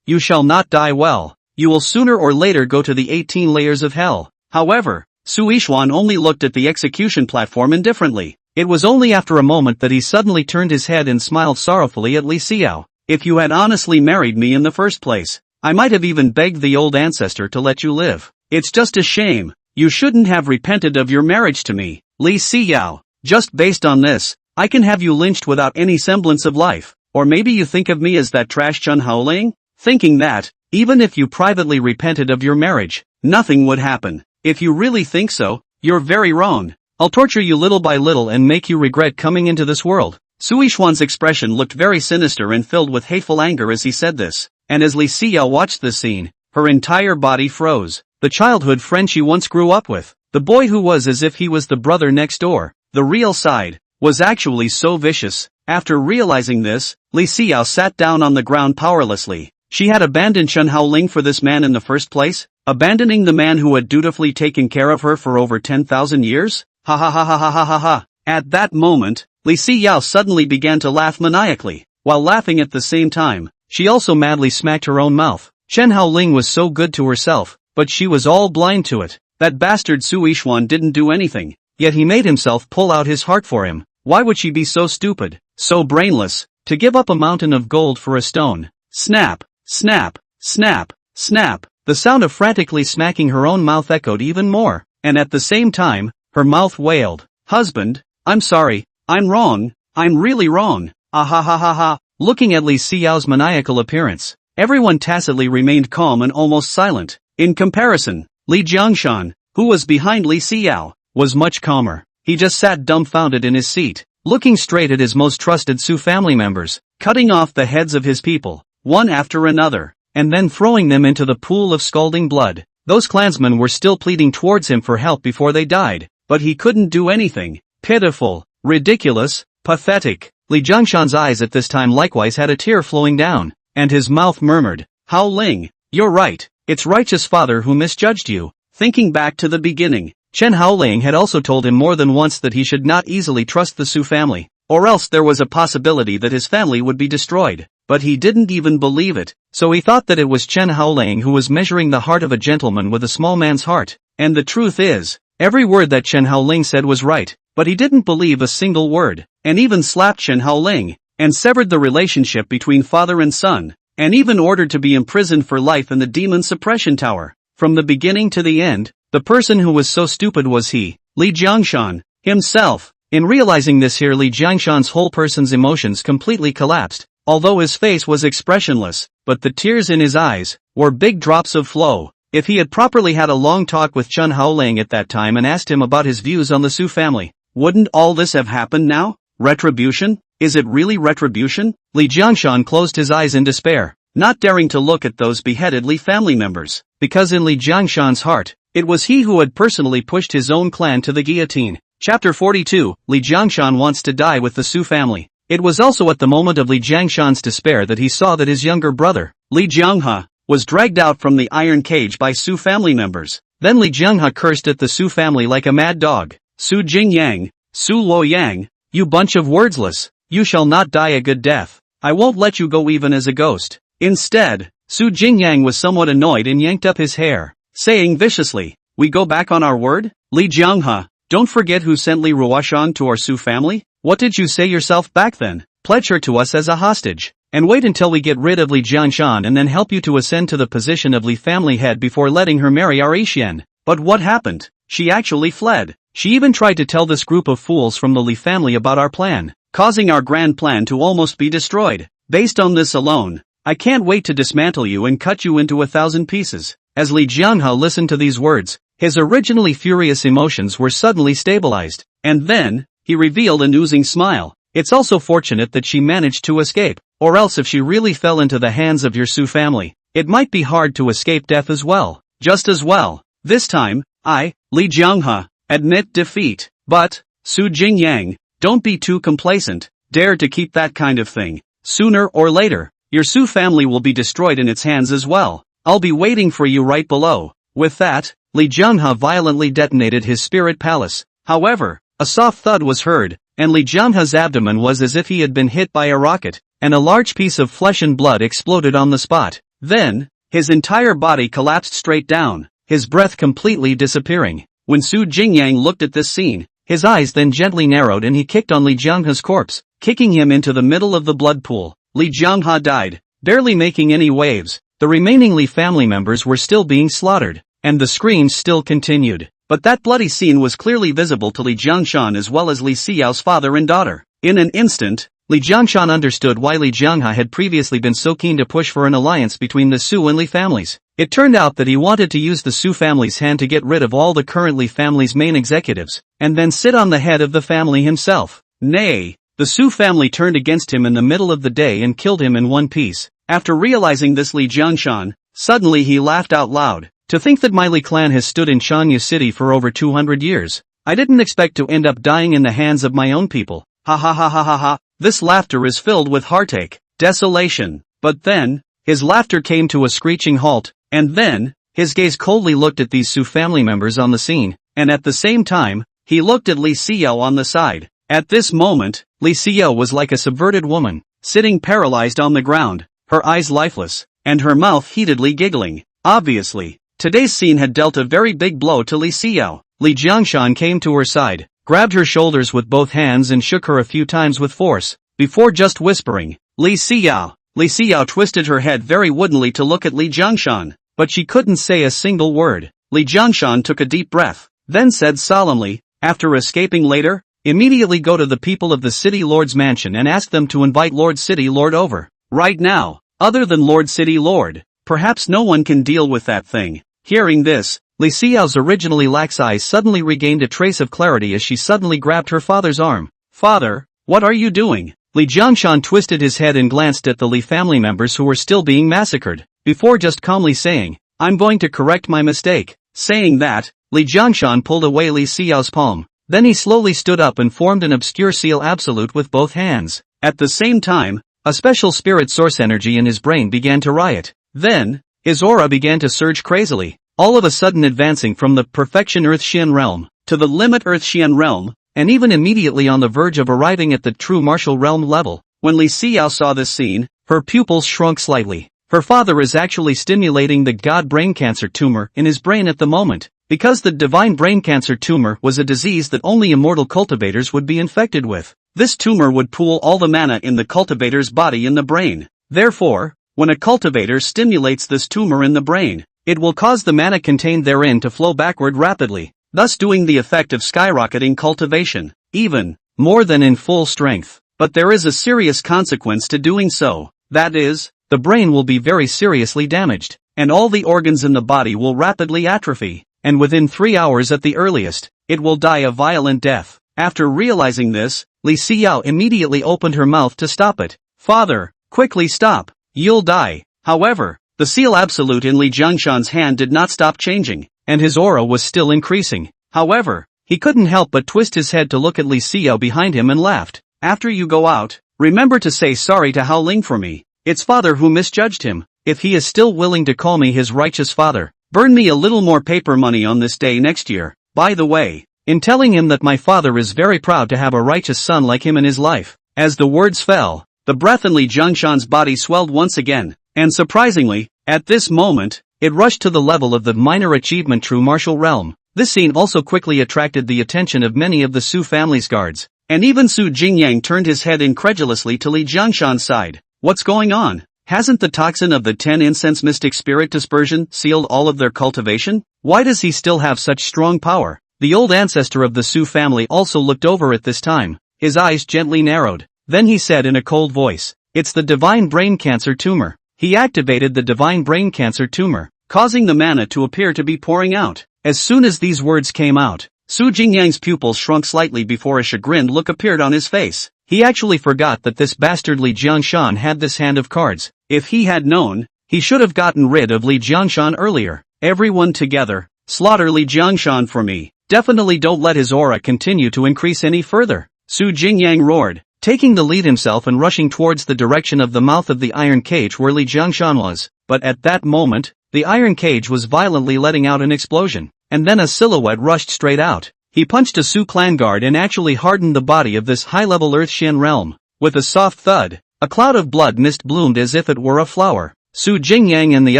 You shall not die well. You will sooner or later go to the 18 layers of hell. However, Su Yishuan only looked at the execution platform indifferently. It was only after a moment that he suddenly turned his head and smiled sorrowfully at Li Xinyue. If you had honestly married me in the first place, I might have even begged the old ancestor to let you live. It's just a shame. You shouldn't have repented of your marriage to me. Li Xinyue, just based on this, I can have you lynched without any semblance of life. Or maybe you think of me as that trash Chen Haoling? Thinking that, even if you privately repented of your marriage, nothing would happen. If you really think so, you're very wrong. I'll torture you little by little and make you regret coming into this world. Su Yishuan's expression looked very sinister and filled with hateful anger as he said this, and as Li Xinyue watched this scene, her entire body froze. The childhood friend she once grew up with, the boy who was as if he was the brother next door, the real side, was actually so vicious. After realizing this, Li Xinyue sat down on the ground powerlessly. She had abandoned Chen Haoling for this man in the first place, abandoning the man who had dutifully taken care of her for over 10,000 years? Ha ha ha ha ha ha ha ha. At that moment, Li Xinyue suddenly began to laugh maniacally. While laughing at the same time, she also madly smacked her own mouth. Chen Haoling was so good to herself, but she was all blind to it. That bastard Su Yishuan didn't do anything, yet he made himself pull out his heart for him. Why would she be so stupid, so brainless, to give up a mountain of gold for a stone? Snap, snap, snap, snap. The sound of frantically smacking her own mouth echoed even more, and at the same time, her mouth wailed, "Husband, I'm sorry, I'm wrong, I'm really wrong, ah ha ha ha ha." Looking at Li Xinyue's maniacal appearance, everyone tacitly remained calm and almost silent. In comparison, Li Jiangshan, who was behind Li Xinyue, was much calmer. He just sat dumbfounded in his seat, looking straight at his most trusted Su family members, cutting off the heads of his people, one after another, and then throwing them into the pool of scalding blood. Those clansmen were still pleading towards him for help before they died, but he couldn't do anything. Pitiful, ridiculous, pathetic. Li Jiangshan's eyes at this time likewise had a tear flowing down, and his mouth murmured, "Haoling, you're right, it's righteous father who misjudged you." Thinking back to the beginning, Chen Haoling had also told him more than once that he should not easily trust the Su family, or else there was a possibility that his family would be destroyed. But he didn't even believe it, so he thought that it was Chen Haoling who was measuring the heart of a gentleman with a small man's heart. And the truth is, every word that Chen Haoling said was right, but he didn't believe a single word, and even slapped Chen Haoling, and severed the relationship between father and son, and even ordered to be imprisoned for life in the demon suppression tower. From the beginning to the end, the person who was so stupid was he, Li Jiangshan, himself. In realizing this here, Li Jiangshan's whole person's emotions completely collapsed. Although his face was expressionless, but the tears in his eyes were big drops of flow. If he had properly had a long talk with Chen Haoling at that time and asked him about his views on the Su family, wouldn't all this have happened now? Retribution? Is it really retribution? Li Jiangshan closed his eyes in despair, not daring to look at those beheaded Li family members, because in Li Jiangshan's heart, it was he who had personally pushed his own clan to the guillotine. Chapter 42, Li Jiangshan wants to die with the Su family. It was also at the moment of Li Jiangshan's despair that he saw that his younger brother, Li Jianghe, was dragged out from the iron cage by Su family members. Then Li Jianghe cursed at the Su family like a mad dog. Su Jingyang, Su Luoyang, you bunch of wordsless, you shall not die a good death. I won't let you go even as a ghost. Instead, Su Jingyang was somewhat annoyed and yanked up his hair, saying viciously, we go back on our word? Li Jianghe, don't forget who sent Li Ruyan to our Su family? What did you say yourself back then? Pledge her to us as a hostage, and wait until we get rid of Li Jiangshan and then help you to ascend to the position of Li family head before letting her marry our Xian. But what happened? She actually fled. She even tried to tell this group of fools from the Li family about our plan, causing our grand plan to almost be destroyed. Based on this alone, I can't wait to dismantle you and cut you into 1,000 pieces. As Li Jianghe listened to these words, his originally furious emotions were suddenly stabilized, and then, he revealed an oozing smile. It's also fortunate that she managed to escape, or else if she really fell into the hands of your Su family, it might be hard to escape death as well. Just as well. This time, I, Li Jianghe, admit defeat. But, Su Jingyang, don't be too complacent, dare to keep that kind of thing. Sooner or later, your Su family will be destroyed in its hands as well. I'll be waiting for you right below. With that, Li Jianghe violently detonated his spirit palace. However, a soft thud was heard, and Li Jianghe's abdomen was as if he had been hit by a rocket, and a large piece of flesh and blood exploded on the spot. Then, his entire body collapsed straight down, his breath completely disappearing. When Su Jingyang looked at this scene, his eyes then gently narrowed and he kicked on Li Jianghe's corpse, kicking him into the middle of the blood pool. Li Jianghe died, barely making any waves. The remaining Li family members were still being slaughtered, and the screams still continued. But that bloody scene was clearly visible to Li Jiangshan as well as Li Xiyao's father and daughter. In an instant, Li Jiangshan understood why Li Jianghe had previously been so keen to push for an alliance between the Su and Li families. It turned out that he wanted to use the Su family's hand to get rid of all the current Li family's main executives, and then sit on the head of the family himself. Nay, the Su family turned against him in the middle of the day and killed him in one piece. After realizing this, Li Jiangshan, suddenly he laughed out loud. To think that my Li clan has stood in Yongan City for over 200 years. I didn't expect to end up dying in the hands of my own people. Ha ha ha ha ha ha. This laughter is filled with heartache, desolation. But then, his laughter came to a screeching halt, and then, his gaze coldly looked at these Su family members on the scene, and at the same time, he looked at Li Xinyue on the side. At this moment, Li Xinyue was like a subverted woman, sitting paralyzed on the ground, her eyes lifeless, and her mouth heatedly giggling. Obviously, today's scene had dealt a very big blow to Li Xinyue. Li Jiangshan came to her side, grabbed her shoulders with both hands and shook her a few times with force, before just whispering, Li Xinyue. Li Xinyue twisted her head very woodenly to look at Li Jiangshan, but she couldn't say a single word. Li Jiangshan took a deep breath, then said solemnly, after escaping later, immediately go to the people of the City Lord's mansion and ask them to invite Lord City Lord over. Right now, other than Lord City Lord, perhaps no one can deal with that thing. Hearing this, Li Xiyao's originally lax eyes suddenly regained a trace of clarity as she suddenly grabbed her father's arm. Father, what are you doing? Li Jiangshan twisted his head and glanced at the Li family members who were still being massacred, before just calmly saying, I'm going to correct my mistake. Saying that, Li Jiangshan pulled away Li Xiyao's palm. Then he slowly stood up and formed an obscure seal absolute with both hands. At the same time, a special spirit source energy in his brain began to riot. Then, his aura began to surge crazily, all of a sudden advancing from the perfection Earth-Xian realm, to the limit Earth-Xian realm, and even immediately on the verge of arriving at the true martial realm level. When Li Xinyue saw this scene, her pupils shrunk slightly. Her father is actually stimulating the god brain cancer tumor in his brain at the moment, because the divine brain cancer tumor was a disease that only immortal cultivators would be infected with. This tumor would pool all the mana in the cultivator's body in the brain. Therefore, when a cultivator stimulates this tumor in the brain, it will cause the mana contained therein to flow backward rapidly, thus doing the effect of skyrocketing cultivation, even more than in full strength. But there is a serious consequence to doing so. That is, the brain will be very seriously damaged, and all the organs in the body will rapidly atrophy, and within 3 hours at the earliest, it will die a violent death. After realizing this, Li Xinyue immediately opened her mouth to stop it. Father, quickly stop, you'll die. However, the seal absolute in Li Jiangshan's hand did not stop changing, and his aura was still increasing. However, He couldn't help but twist his head to look at Li Xinyue behind him and laughed. After you go out, remember to say sorry to Haoling for me. It's father who misjudged him. If he is still willing to call me his righteous father, burn me a little more paper money on this day next year. By the way, in telling him that my father is very proud to have a righteous son like him in his life. As the words fell, the breath in Li Jiangshan's body swelled once again, and surprisingly, at this moment, it rushed to the level of the minor achievement true martial realm. This scene also quickly attracted the attention of many of the Su family's guards, and even Su Jingyang turned his head incredulously to Li Jiangshan's side. What's going on? Hasn't the toxin of the 10 incense mystic spirit dispersion sealed all of their cultivation? Why does he still have such strong power? The old ancestor of the Su family also looked over at this time. His eyes gently narrowed. Then he said in a cold voice, "It's the divine brain cancer tumor." He activated the divine brain cancer tumor, causing the mana to appear to be pouring out. As soon as these words came out, Su Jingyang's pupils shrunk slightly before a chagrined look appeared on his face. He actually forgot that this bastard Li Jiangshan had this hand of cards. If he had known, he should have gotten rid of Li Jiangshan earlier. Everyone together, slaughter Li Jiangshan for me. Definitely don't let his aura continue to increase any further. Su Jingyang roared, taking the lead himself and rushing towards the direction of the mouth of the iron cage where Li Jiangshan was. But at that moment, the iron cage was violently letting out an explosion, and then a silhouette rushed straight out. He punched a Su clan guard and actually hardened the body of this high-level Earth Shen realm. With a soft thud, a cloud of blood mist bloomed as if it were a flower. Su Jingyang and the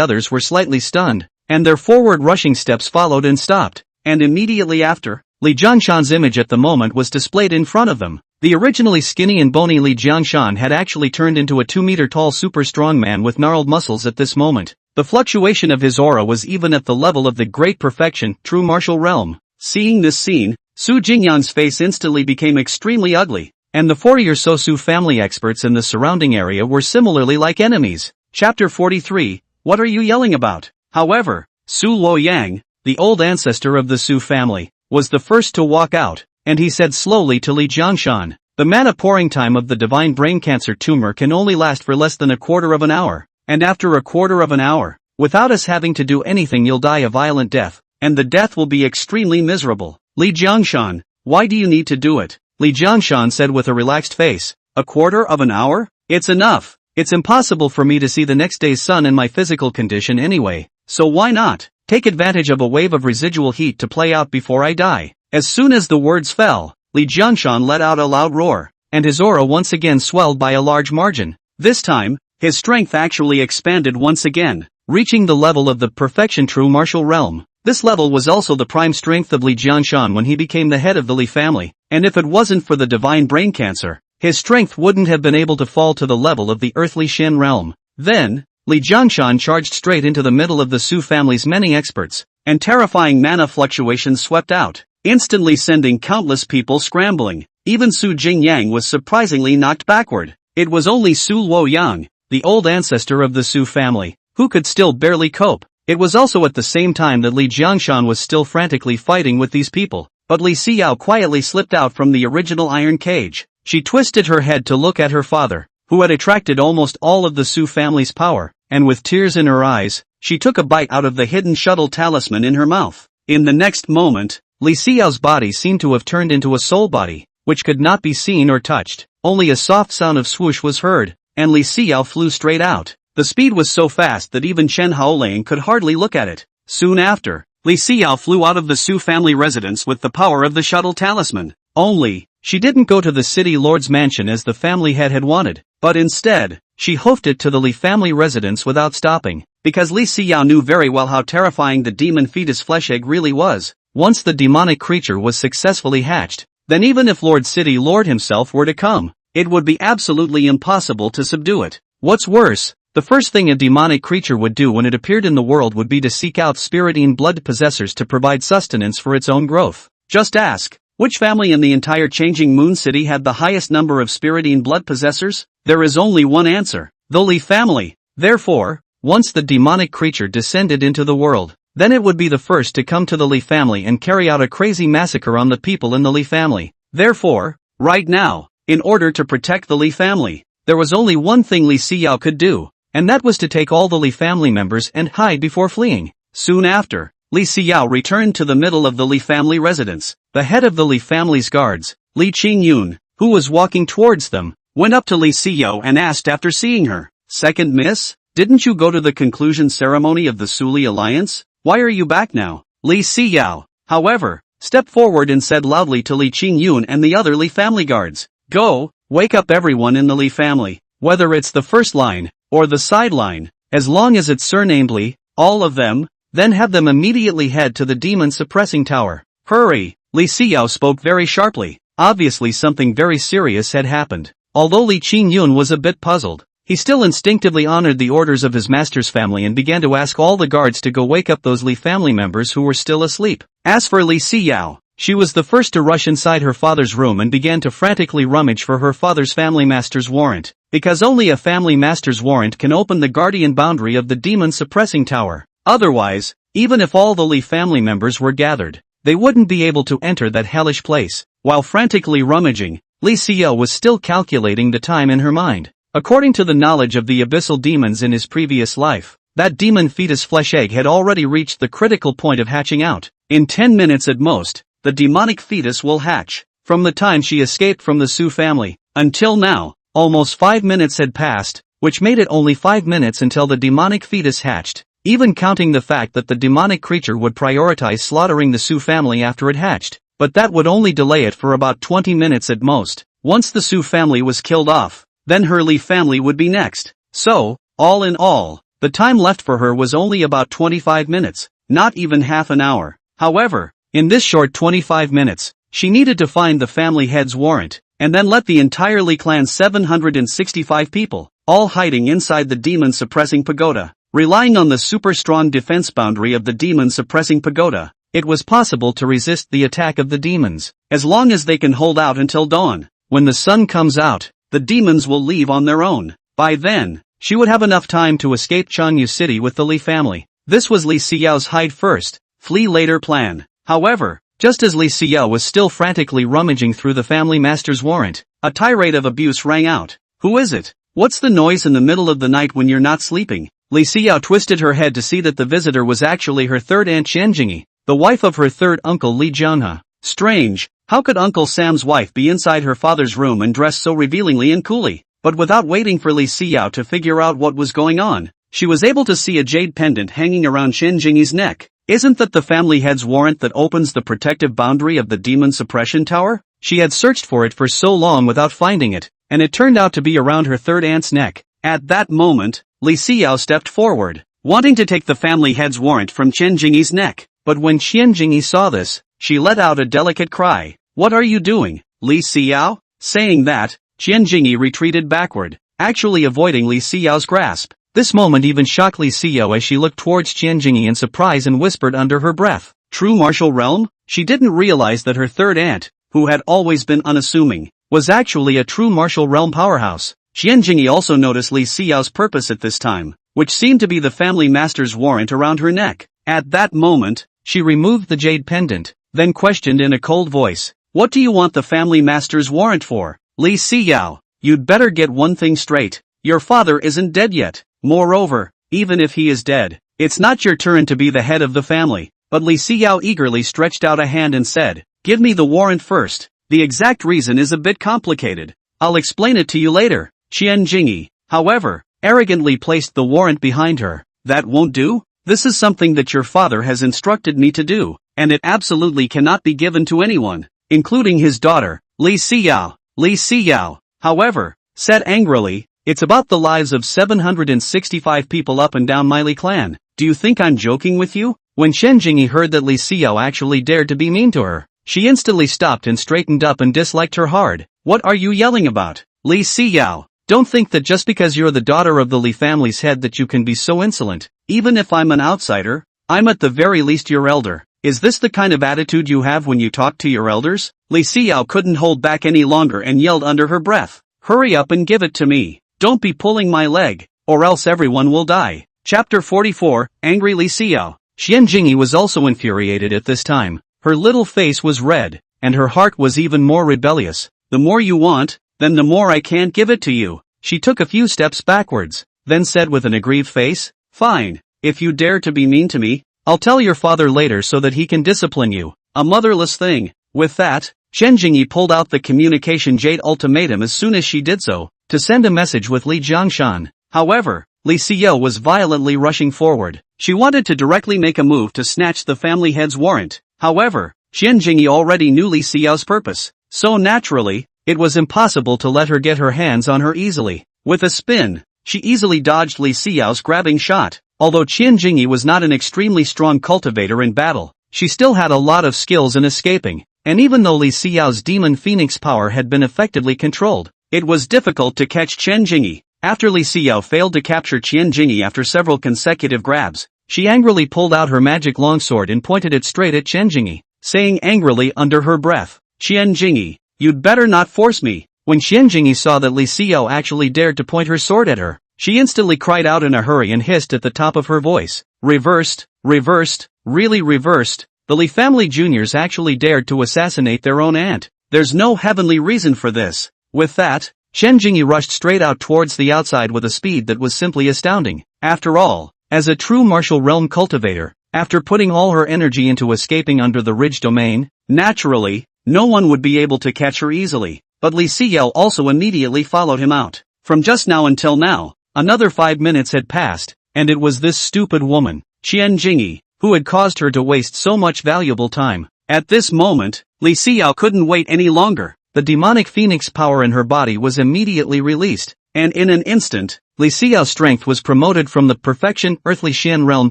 others were slightly stunned, and their forward rushing steps followed and stopped. And immediately after, Li Jiangshan's image at the moment was displayed in front of them. The originally skinny and bony Li Jiangshan had actually turned into a 2-meter-tall super strong man with gnarled muscles at this moment. The fluctuation of his aura was even at the level of the great perfection, true martial realm. Seeing this scene, Su Jingyang's face instantly became extremely ugly, and the 40 or so Su family experts in the surrounding area were similarly like enemies. Chapter 43, What are you yelling about? However, Su Luoyang, the old ancestor of the Su family, was the first to walk out, and he said slowly to Li Jiangshan, "The mana pouring time of the divine brain cancer tumor can only last for less than a quarter of an hour, and after a quarter of an hour, without us having to do anything you'll die a violent death, and the death will be extremely miserable." Li Jiangshan, why do you need to do it? Li Jiangshan said with a relaxed face, "A quarter of an hour? It's enough. It's impossible for me to see the next day's sun in my physical condition anyway, so why not take advantage of a wave of residual heat to play out before I die?" As soon as the words fell, Li Jiangshan let out a loud roar, and his aura once again swelled by a large margin. This time, his strength actually expanded once again, reaching the level of the perfection true martial realm. This level was also the prime strength of Li Jiangshan when he became the head of the Li family, and if it wasn't for the divine brain cancer, his strength wouldn't have been able to fall to the level of the earthly Shen realm. Then, Li Jiangshan charged straight into the middle of the Su family's many experts, and terrifying mana fluctuations swept out, instantly sending countless people scrambling. Even Su Jingyang was surprisingly knocked backward. It was only Su Luoyang, the old ancestor of the Su family, who could still barely cope. It was also at the same time that Li Jiangshan was still frantically fighting with these people, but Li Xinyue quietly slipped out from the original iron cage. She twisted her head to look at her father, who had attracted almost all of the Su family's power, and with tears in her eyes, she took a bite out of the hidden shuttle talisman in her mouth. In the next moment, Li Xinyue's body seemed to have turned into a soul body, which could not be seen or touched. Only a soft sound of swoosh was heard, and Li Xinyue flew straight out. The speed was so fast that even Chen Haoling could hardly look at it. Soon after, Li Xinyue flew out of the Su family residence with the power of the shuttle talisman. Only, she didn't go to the city lord's mansion as the family head had wanted, but instead, she hoofed it to the Li family residence without stopping, because Li Xinyue knew very well how terrifying the demon fetus flesh egg really was. Once the demonic creature was successfully hatched, then even if Lord City Lord himself were to come, it would be absolutely impossible to subdue it. What's worse, the first thing a demonic creature would do when it appeared in the world would be to seek out spiritine blood possessors to provide sustenance for its own growth. Just ask, which family in the entire changing Moon City had the highest number of spiritine blood possessors? There is only one answer, the Li family. Therefore, once the demonic creature descended into the world, then it would be the first to come to the Li family and carry out a crazy massacre on the people in the Li family. Therefore, right now, in order to protect the Li family, there was only one thing Li Xinyue could do, and that was to take all the Li family members and hide before fleeing. Soon after, Li Xinyue returned to the middle of the Li family residence. The head of the Li family's guards, Li Xinyue, who was walking towards them, went up to Li Xinyue and asked after seeing her, "Second miss? Didn't you go to the conclusion ceremony of the Suli Alliance? Why are you back now?" Li Xinyue, however, stepped forward and said loudly to Li Xinyue and the other Li family guards, "Go, wake up everyone in the Li family, whether it's the first line, or the sideline, as long as it's surnamed Li, all of them, then have them immediately head to the demon suppressing tower. Hurry!" Li Xinyue spoke very sharply. Obviously something very serious had happened. Although Li Xinyue was a bit puzzled, he still instinctively honored the orders of his master's family and began to ask all the guards to go wake up those Li family members who were still asleep. As for Li Xinyue, she was the first to rush inside her father's room and began to frantically rummage for her father's family master's warrant, because only a family master's warrant can open the guardian boundary of the demon suppressing tower. Otherwise, even if all the Li family members were gathered, they wouldn't be able to enter that hellish place. While frantically rummaging, Li Xinyue was still calculating the time in her mind. According to the knowledge of the abyssal demons in his previous life, that demon fetus flesh egg had already reached the critical point of hatching out. In 10 minutes at most, the demonic fetus will hatch. From the time she escaped from the Su family, until now, almost 5 minutes had passed, which made it only 5 minutes until the demonic fetus hatched, even counting the fact that the demonic creature would prioritize slaughtering the Su family after it hatched, but that would only delay it for about 20 minutes at most. Once the Su family was killed off, then her Li family would be next. So, all in all, the time left for her was only about 25 minutes, not even half an hour. However, in this short 25 minutes, she needed to find the family head's warrant, and then let the entire Li clan's 765 people, all hiding inside the demon-suppressing pagoda. Relying on the super-strong defense boundary of the demon-suppressing pagoda, it was possible to resist the attack of the demons, as long as they can hold out until dawn. When the sun comes out, the demons will leave on their own. By then, she would have enough time to escape Yongan City with the Li family. This was Li Xinyue's hide first, flee later plan. However, just as Li Xinyue was still frantically rummaging through the family master's warrant, a tirade of abuse rang out. "Who is it? What's the noise in the middle of the night when you're not sleeping?" Li Xinyue twisted her head to see that the visitor was actually her third aunt Chen Haoling, the wife of her third uncle Li Xinyue. Strange, how could Uncle Sam's wife be inside her father's room and dressed so revealingly and coolly? But without waiting for Li Xinyue to figure out what was going on, she was able to see a jade pendant hanging around Chen Haoling's neck. Isn't that the family head's warrant that opens the protective boundary of the demon suppression tower? She had searched for it for so long without finding it, and it turned out to be around her third aunt's neck. At that moment, Li Xinyue stepped forward, wanting to take the family head's warrant from Chen Haoling's neck. But when Chen Haoling saw this, she let out a delicate cry. "What are you doing, Li Xinyue?" Saying that, Chen Haoling retreated backward, actually avoiding Li Xinyue's grasp. This moment even shocked Li Xinyue as she looked towards Chen Haoling in surprise and whispered under her breath, "True martial realm?" She didn't realize that her third aunt, who had always been unassuming, was actually a true martial realm powerhouse. Chen Haoling also noticed Li Xinyue's purpose at this time, which seemed to be the family master's warrant around her neck. At that moment, she removed the jade pendant, then questioned in a cold voice, "What do you want the family master's warrant for?" "Li Xinyue, you'd better get one thing straight. Your father isn't dead yet. Moreover, even if he is dead, it's not your turn to be the head of the family." But Li Xinyue eagerly stretched out a hand and said, "Give me the warrant first. The exact reason is a bit complicated. I'll explain it to you later." Chen Haoling, however, arrogantly placed the warrant behind her. "That won't do? This is something that your father has instructed me to do, and it absolutely cannot be given to anyone, including his daughter, Li Xinyue." Li Xinyue, however, said angrily, "It's about the lives of 765 people up and down my Li clan. Do you think I'm joking with you?" When Chen Haoling heard that Li Xinyue actually dared to be mean to her, she instantly stopped and straightened up and disliked her hard. "What are you yelling about, Li Xinyue? Don't think that just because you're the daughter of the Li family's head that you can be so insolent. Even if I'm an outsider, I'm at the very least your elder. Is this the kind of attitude you have when you talk to your elders?" Li Xinyue couldn't hold back any longer and yelled under her breath, "Hurry up and give it to me. Don't be pulling my leg, or else everyone will die." Chapter 44, Angry Li Xinyue. Chen Haoling was also infuriated at this time. Her little face was red, and her heart was even more rebellious. "The more you want, then the more I can't give it to you." She took a few steps backwards, then said with an aggrieved face, "Fine, if you dare to be mean to me, I'll tell your father later so that he can discipline you. A motherless thing. With that, Chen Jingyi pulled out the communication jade ultimatum as soon as she did so, to send a message with Li Jiangshan. However, Li Xinyue was violently rushing forward. She wanted to directly make a move to snatch the family head's warrant. However, Chen Jingyi already knew Li Xinyue's purpose, so naturally, it was impossible to let her get her hands on her easily. With a spin, she easily dodged Li Xinyue's grabbing shot. Although Chen Jingyi was not an extremely strong cultivator in battle, she still had a lot of skills in escaping, and even though Li Xinyue's demon phoenix power had been effectively controlled, it was difficult to catch Chen Jingyi. After Li Xinyue failed to capture Chen Jingyi after several consecutive grabs, she angrily pulled out her magic longsword and pointed it straight at Chen Jingyi, saying angrily under her breath, "Chen Jingyi, you'd better not force me." When Chen Jingyi saw that Li Xinyue actually dared to point her sword at her, she instantly cried out in a hurry and hissed at the top of her voice, "Reversed, reversed, really reversed." The Li family juniors actually dared to assassinate their own aunt. There's no heavenly reason for this. With that, Chen Jingyi rushed straight out towards the outside with a speed that was simply astounding. After all, as a true martial realm cultivator, after putting all her energy into escaping under the ridge domain, naturally, no one would be able to catch her easily. But Li Xinyue also immediately followed him out. From just now until now, another 5 minutes had passed, and it was this stupid woman, Chen Jingyi, who had caused her to waste so much valuable time. At this moment, Li Xinyue couldn't wait any longer. The demonic phoenix power in her body was immediately released, and in an instant, Li Xinyue's strength was promoted from the perfection earthly Shen realm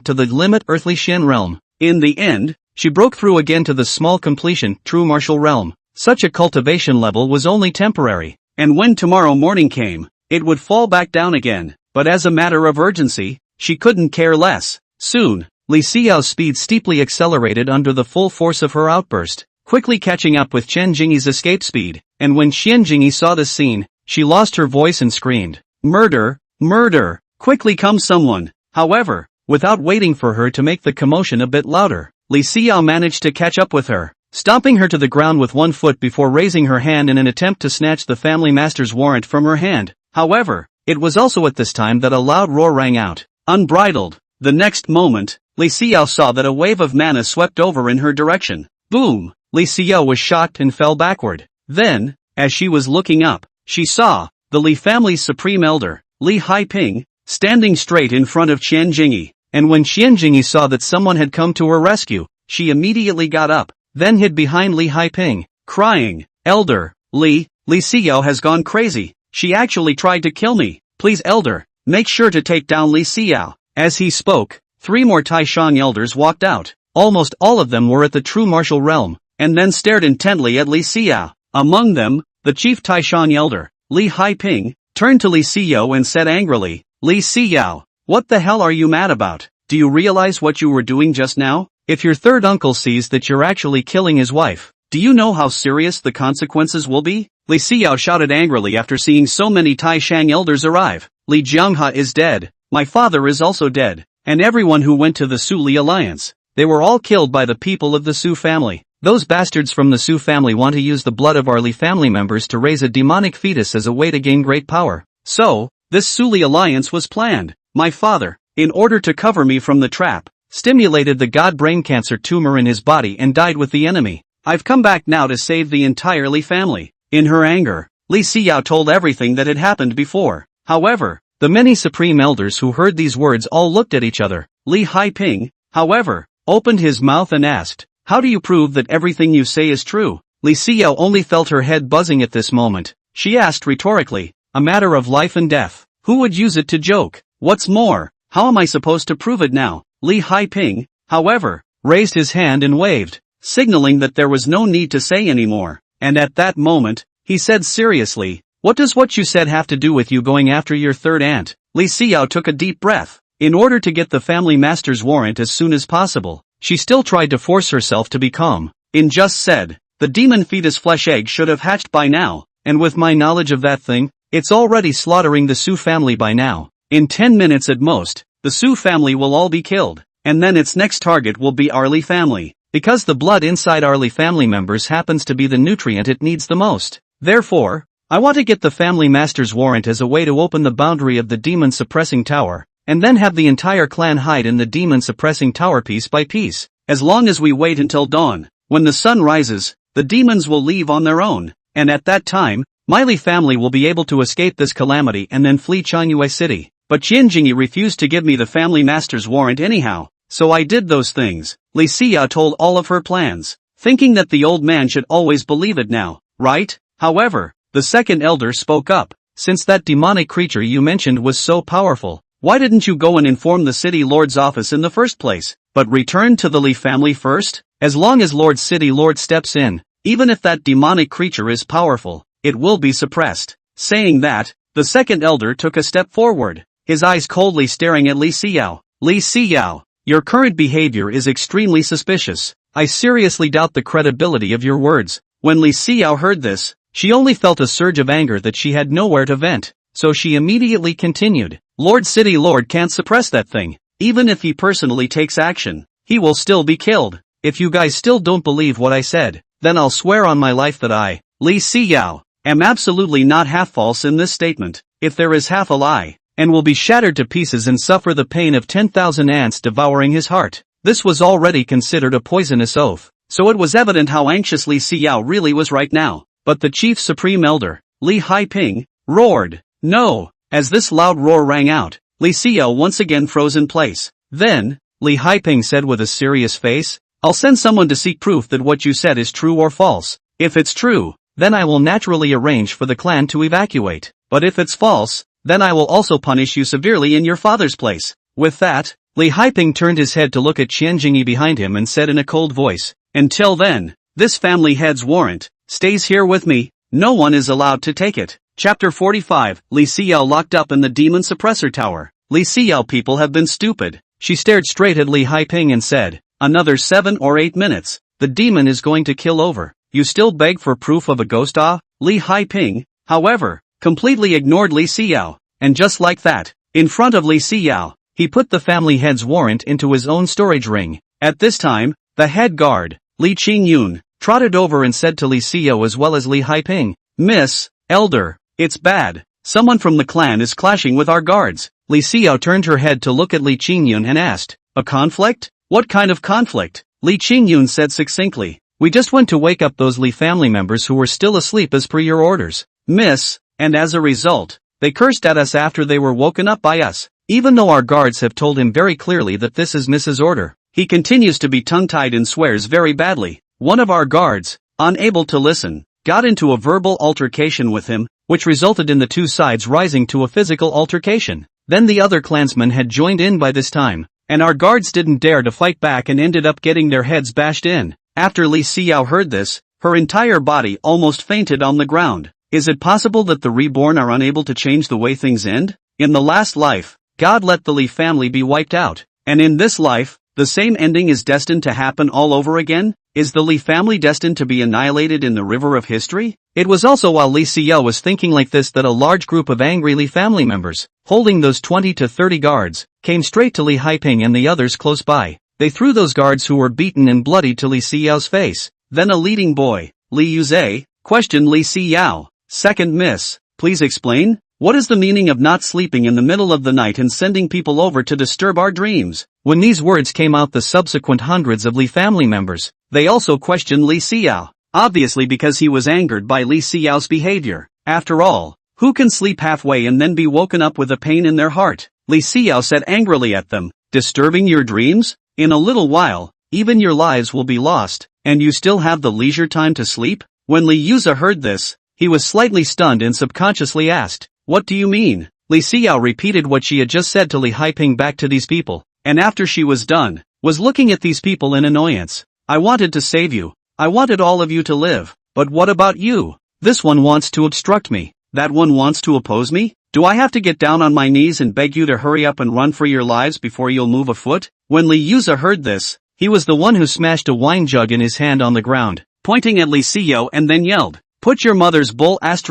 to the limit earthly Shen realm. In the end, she broke through again to the small completion true martial realm. Such a cultivation level was only temporary, and when tomorrow morning came, it would fall back down again. But as a matter of urgency, she couldn't care less. Soon, Li Xinyue's speed steeply accelerated under the full force of her outburst, quickly catching up with Chen Jingyi's escape speed, and when Chen Jingyi saw this scene, she lost her voice and screamed, "Murder! Murder! Quickly come someone!" However, without waiting for her to make the commotion a bit louder, Li Xinyue managed to catch up with her, stomping her to the ground with one foot before raising her hand in an attempt to snatch the family master's warrant from her hand. However, it was also at this time that a loud roar rang out, unbridled. The next moment, Li Xinyue saw that a wave of mana swept over in her direction. Boom! Li Xinyue was shocked and fell backward. Then, as she was looking up, she saw the Li family's supreme elder, Li Haiping, standing straight in front of Chen Jingyi. And when Chen Jingyi saw that someone had come to her rescue, she immediately got up, then hid behind Li Haiping, crying, "Elder, Li Xinyue has gone crazy. She actually tried to kill me. Please elder, make sure to take down Li Xinyue." As he spoke, 3 more Taishan elders walked out. Almost all of them were at the true martial realm, and then stared intently at Li Xinyue. Among them, the chief Taishan elder, Li Haiping, turned to Li Xinyue and said angrily, "Li Xinyue, what the hell are you mad about? Do you realize what you were doing just now? If your third uncle sees that you're actually killing his wife, do you know how serious the consequences will be?" Li Xinyue shouted angrily after seeing so many Taishan elders arrive. "Li Jianghe is dead, my father is also dead, and everyone who went to the Su-Li alliance. They were all killed by the people of the Su family. Those bastards from the Su family want to use the blood of our Li family members to raise a demonic fetus as a way to gain great power. So, this Su-Li alliance was planned. My father, in order to cover me from the trap, stimulated the god brain cancer tumor in his body and died with the enemy. I've come back now to save the entire Li family." In her anger, Li Xinyue told everything that had happened before. However, the many supreme elders who heard these words all looked at each other. Li Haiping, however, opened his mouth and asked, "How do you prove that everything you say is true?" Li Xinyue only felt her head buzzing at this moment. She asked rhetorically, "A matter of life and death. Who would use it to joke? What's more, how am I supposed to prove it now?" Li Haiping, however, raised his hand and waved, signaling that there was no need to say anymore. And at that moment, he said seriously, "What does what you said have to do with you going after your third aunt?" Li Xinyue took a deep breath. In order to get the family master's warrant as soon as possible, she still tried to force herself to be calm. "In just said, the demon fetus flesh egg should have hatched by now, and with my knowledge of that thing, it's already slaughtering the Su family by now. In 10 minutes at most, the Su family will all be killed, and then its next target will be our Li family, because the blood inside our Li family members happens to be the nutrient it needs the most. Therefore, I want to get the family master's warrant as a way to open the boundary of the demon suppressing tower, and then have the entire clan hide in the demon-suppressing tower piece by piece. As long as we wait until dawn, when the sun rises, the demons will leave on their own, and at that time, my Li family will be able to escape this calamity and then flee Xinyue City. But Qianjinyi refused to give me the family master's warrant anyhow, so I did those things. Li Xinyue told all of her plans, thinking that the old man should always believe it now, right? However, the second elder spoke up. Since that demonic creature you mentioned was so powerful, why didn't you go and inform the city lord's office in the first place, but return to the Li family first? As long as City Lord steps in, even if that demonic creature is powerful, it will be suppressed. Saying that, the second elder took a step forward, his eyes coldly staring at Li Xinyue. Li Xinyue, your current behavior is extremely suspicious. I seriously doubt the credibility of your words. When Li Xinyue heard this, she only felt a surge of anger that she had nowhere to vent, so she immediately continued. City Lord can't suppress that thing. Even if he personally takes action, he will still be killed. If you guys still don't believe what I said, then I'll swear on my life that I, Li Xinyue, am absolutely not half false in this statement. If there is half a lie, and will be shattered to pieces and suffer the pain of 10,000 ants devouring his heart. This was already considered a poisonous oath, so it was evident how anxious Li Xinyue really was right now. But the chief supreme elder, Li Haiping, roared, "No!" As this loud roar rang out, Li Xinyue once again froze in place. Then, Li Haiping said with a serious face, "I'll send someone to seek proof that what you said is true or false. If it's true, then I will naturally arrange for the clan to evacuate. But if it's false, then I will also punish you severely in your father's place." With that, Li Haiping turned his head to look at Qianjinyi behind him and said in a cold voice, "Until then, this family head's warrant stays here with me. No one is allowed to take it." Chapter 45, Li Xinyue locked up in the demon suppressor tower. Li Xinyue people have been stupid. She stared straight at Li Haiping and said, "Another 7 or 8 minutes, the demon is going to kill over. You still beg for proof of a ghost?" Li Haiping, however, completely ignored Li Xinyue, and just like that, in front of Li Xinyue, he put the family head's warrant into his own storage ring. At this time, the head guard, Li Xinyue, trotted over and said to Li Xinyue as well as Li Haiping, "Miss, Elder, it's bad. Someone from the clan is clashing with our guards." Li Xinyue turned her head to look at Li Xinyue and asked, "A conflict? What kind of conflict?" Li Xinyue said succinctly, "We just went to wake up those Li family members who were still asleep as per your orders, Miss, and as a result, they cursed at us after they were woken up by us. Even though our guards have told him very clearly that this is Mrs. Order, he continues to be tongue-tied and swears very badly. One of our guards, unable to listen, got into a verbal altercation with him, which resulted in the two sides rising to a physical altercation. Then the other clansmen had joined in by this time, and our guards didn't dare to fight back and ended up getting their heads bashed in." After Li Xinyue heard this, her entire body almost fainted on the ground. Is it possible that the Reborn are unable to change the way things end? In the last life, God let the Li family be wiped out, and in this life, the same ending is destined to happen all over again? Is the Li family destined to be annihilated in the river of history? It was also while Li Xinyue was thinking like this that a large group of angry Li family members, holding those 20 to 30 guards, came straight to Li Haiping and the others close by. They threw those guards who were beaten and bloody to Li Xinyue's face. Then a leading boy, Li Yuze, questioned Li Xinyue, "Second Miss, please explain? What is the meaning of not sleeping in the middle of the night and sending people over to disturb our dreams?" When these words came out, the subsequent hundreds of Li family members, they also questioned Li Xinyue, obviously because he was angered by Li Xinyue's behavior. After all, who can sleep halfway and then be woken up with a pain in their heart? Li Xinyue said angrily at them, "Disturbing your dreams? In a little while, even your lives will be lost, and you still have the leisure time to sleep?" When Li Yuze heard this, he was slightly stunned and subconsciously asked, "What do you mean?" Li Xinyue repeated what she had just said to Li Haiping back to these people, and after she was done, was looking at these people in annoyance. "I wanted to save you. I wanted all of you to live. But what about you? This one wants to obstruct me. That one wants to oppose me? Do I have to get down on my knees and beg you to hurry up and run for your lives before you'll move a foot?" When Li Yuze heard this, he was the one who smashed a wine jug in his hand on the ground, pointing at Li Xinyue and then yelled, "Put your mother's bull *********.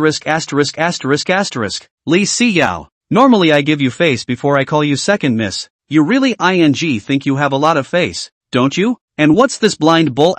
Li Xinyue, normally I give you face before I call you second miss. You really think you have a lot of face, don't you? And what's this blind bull *****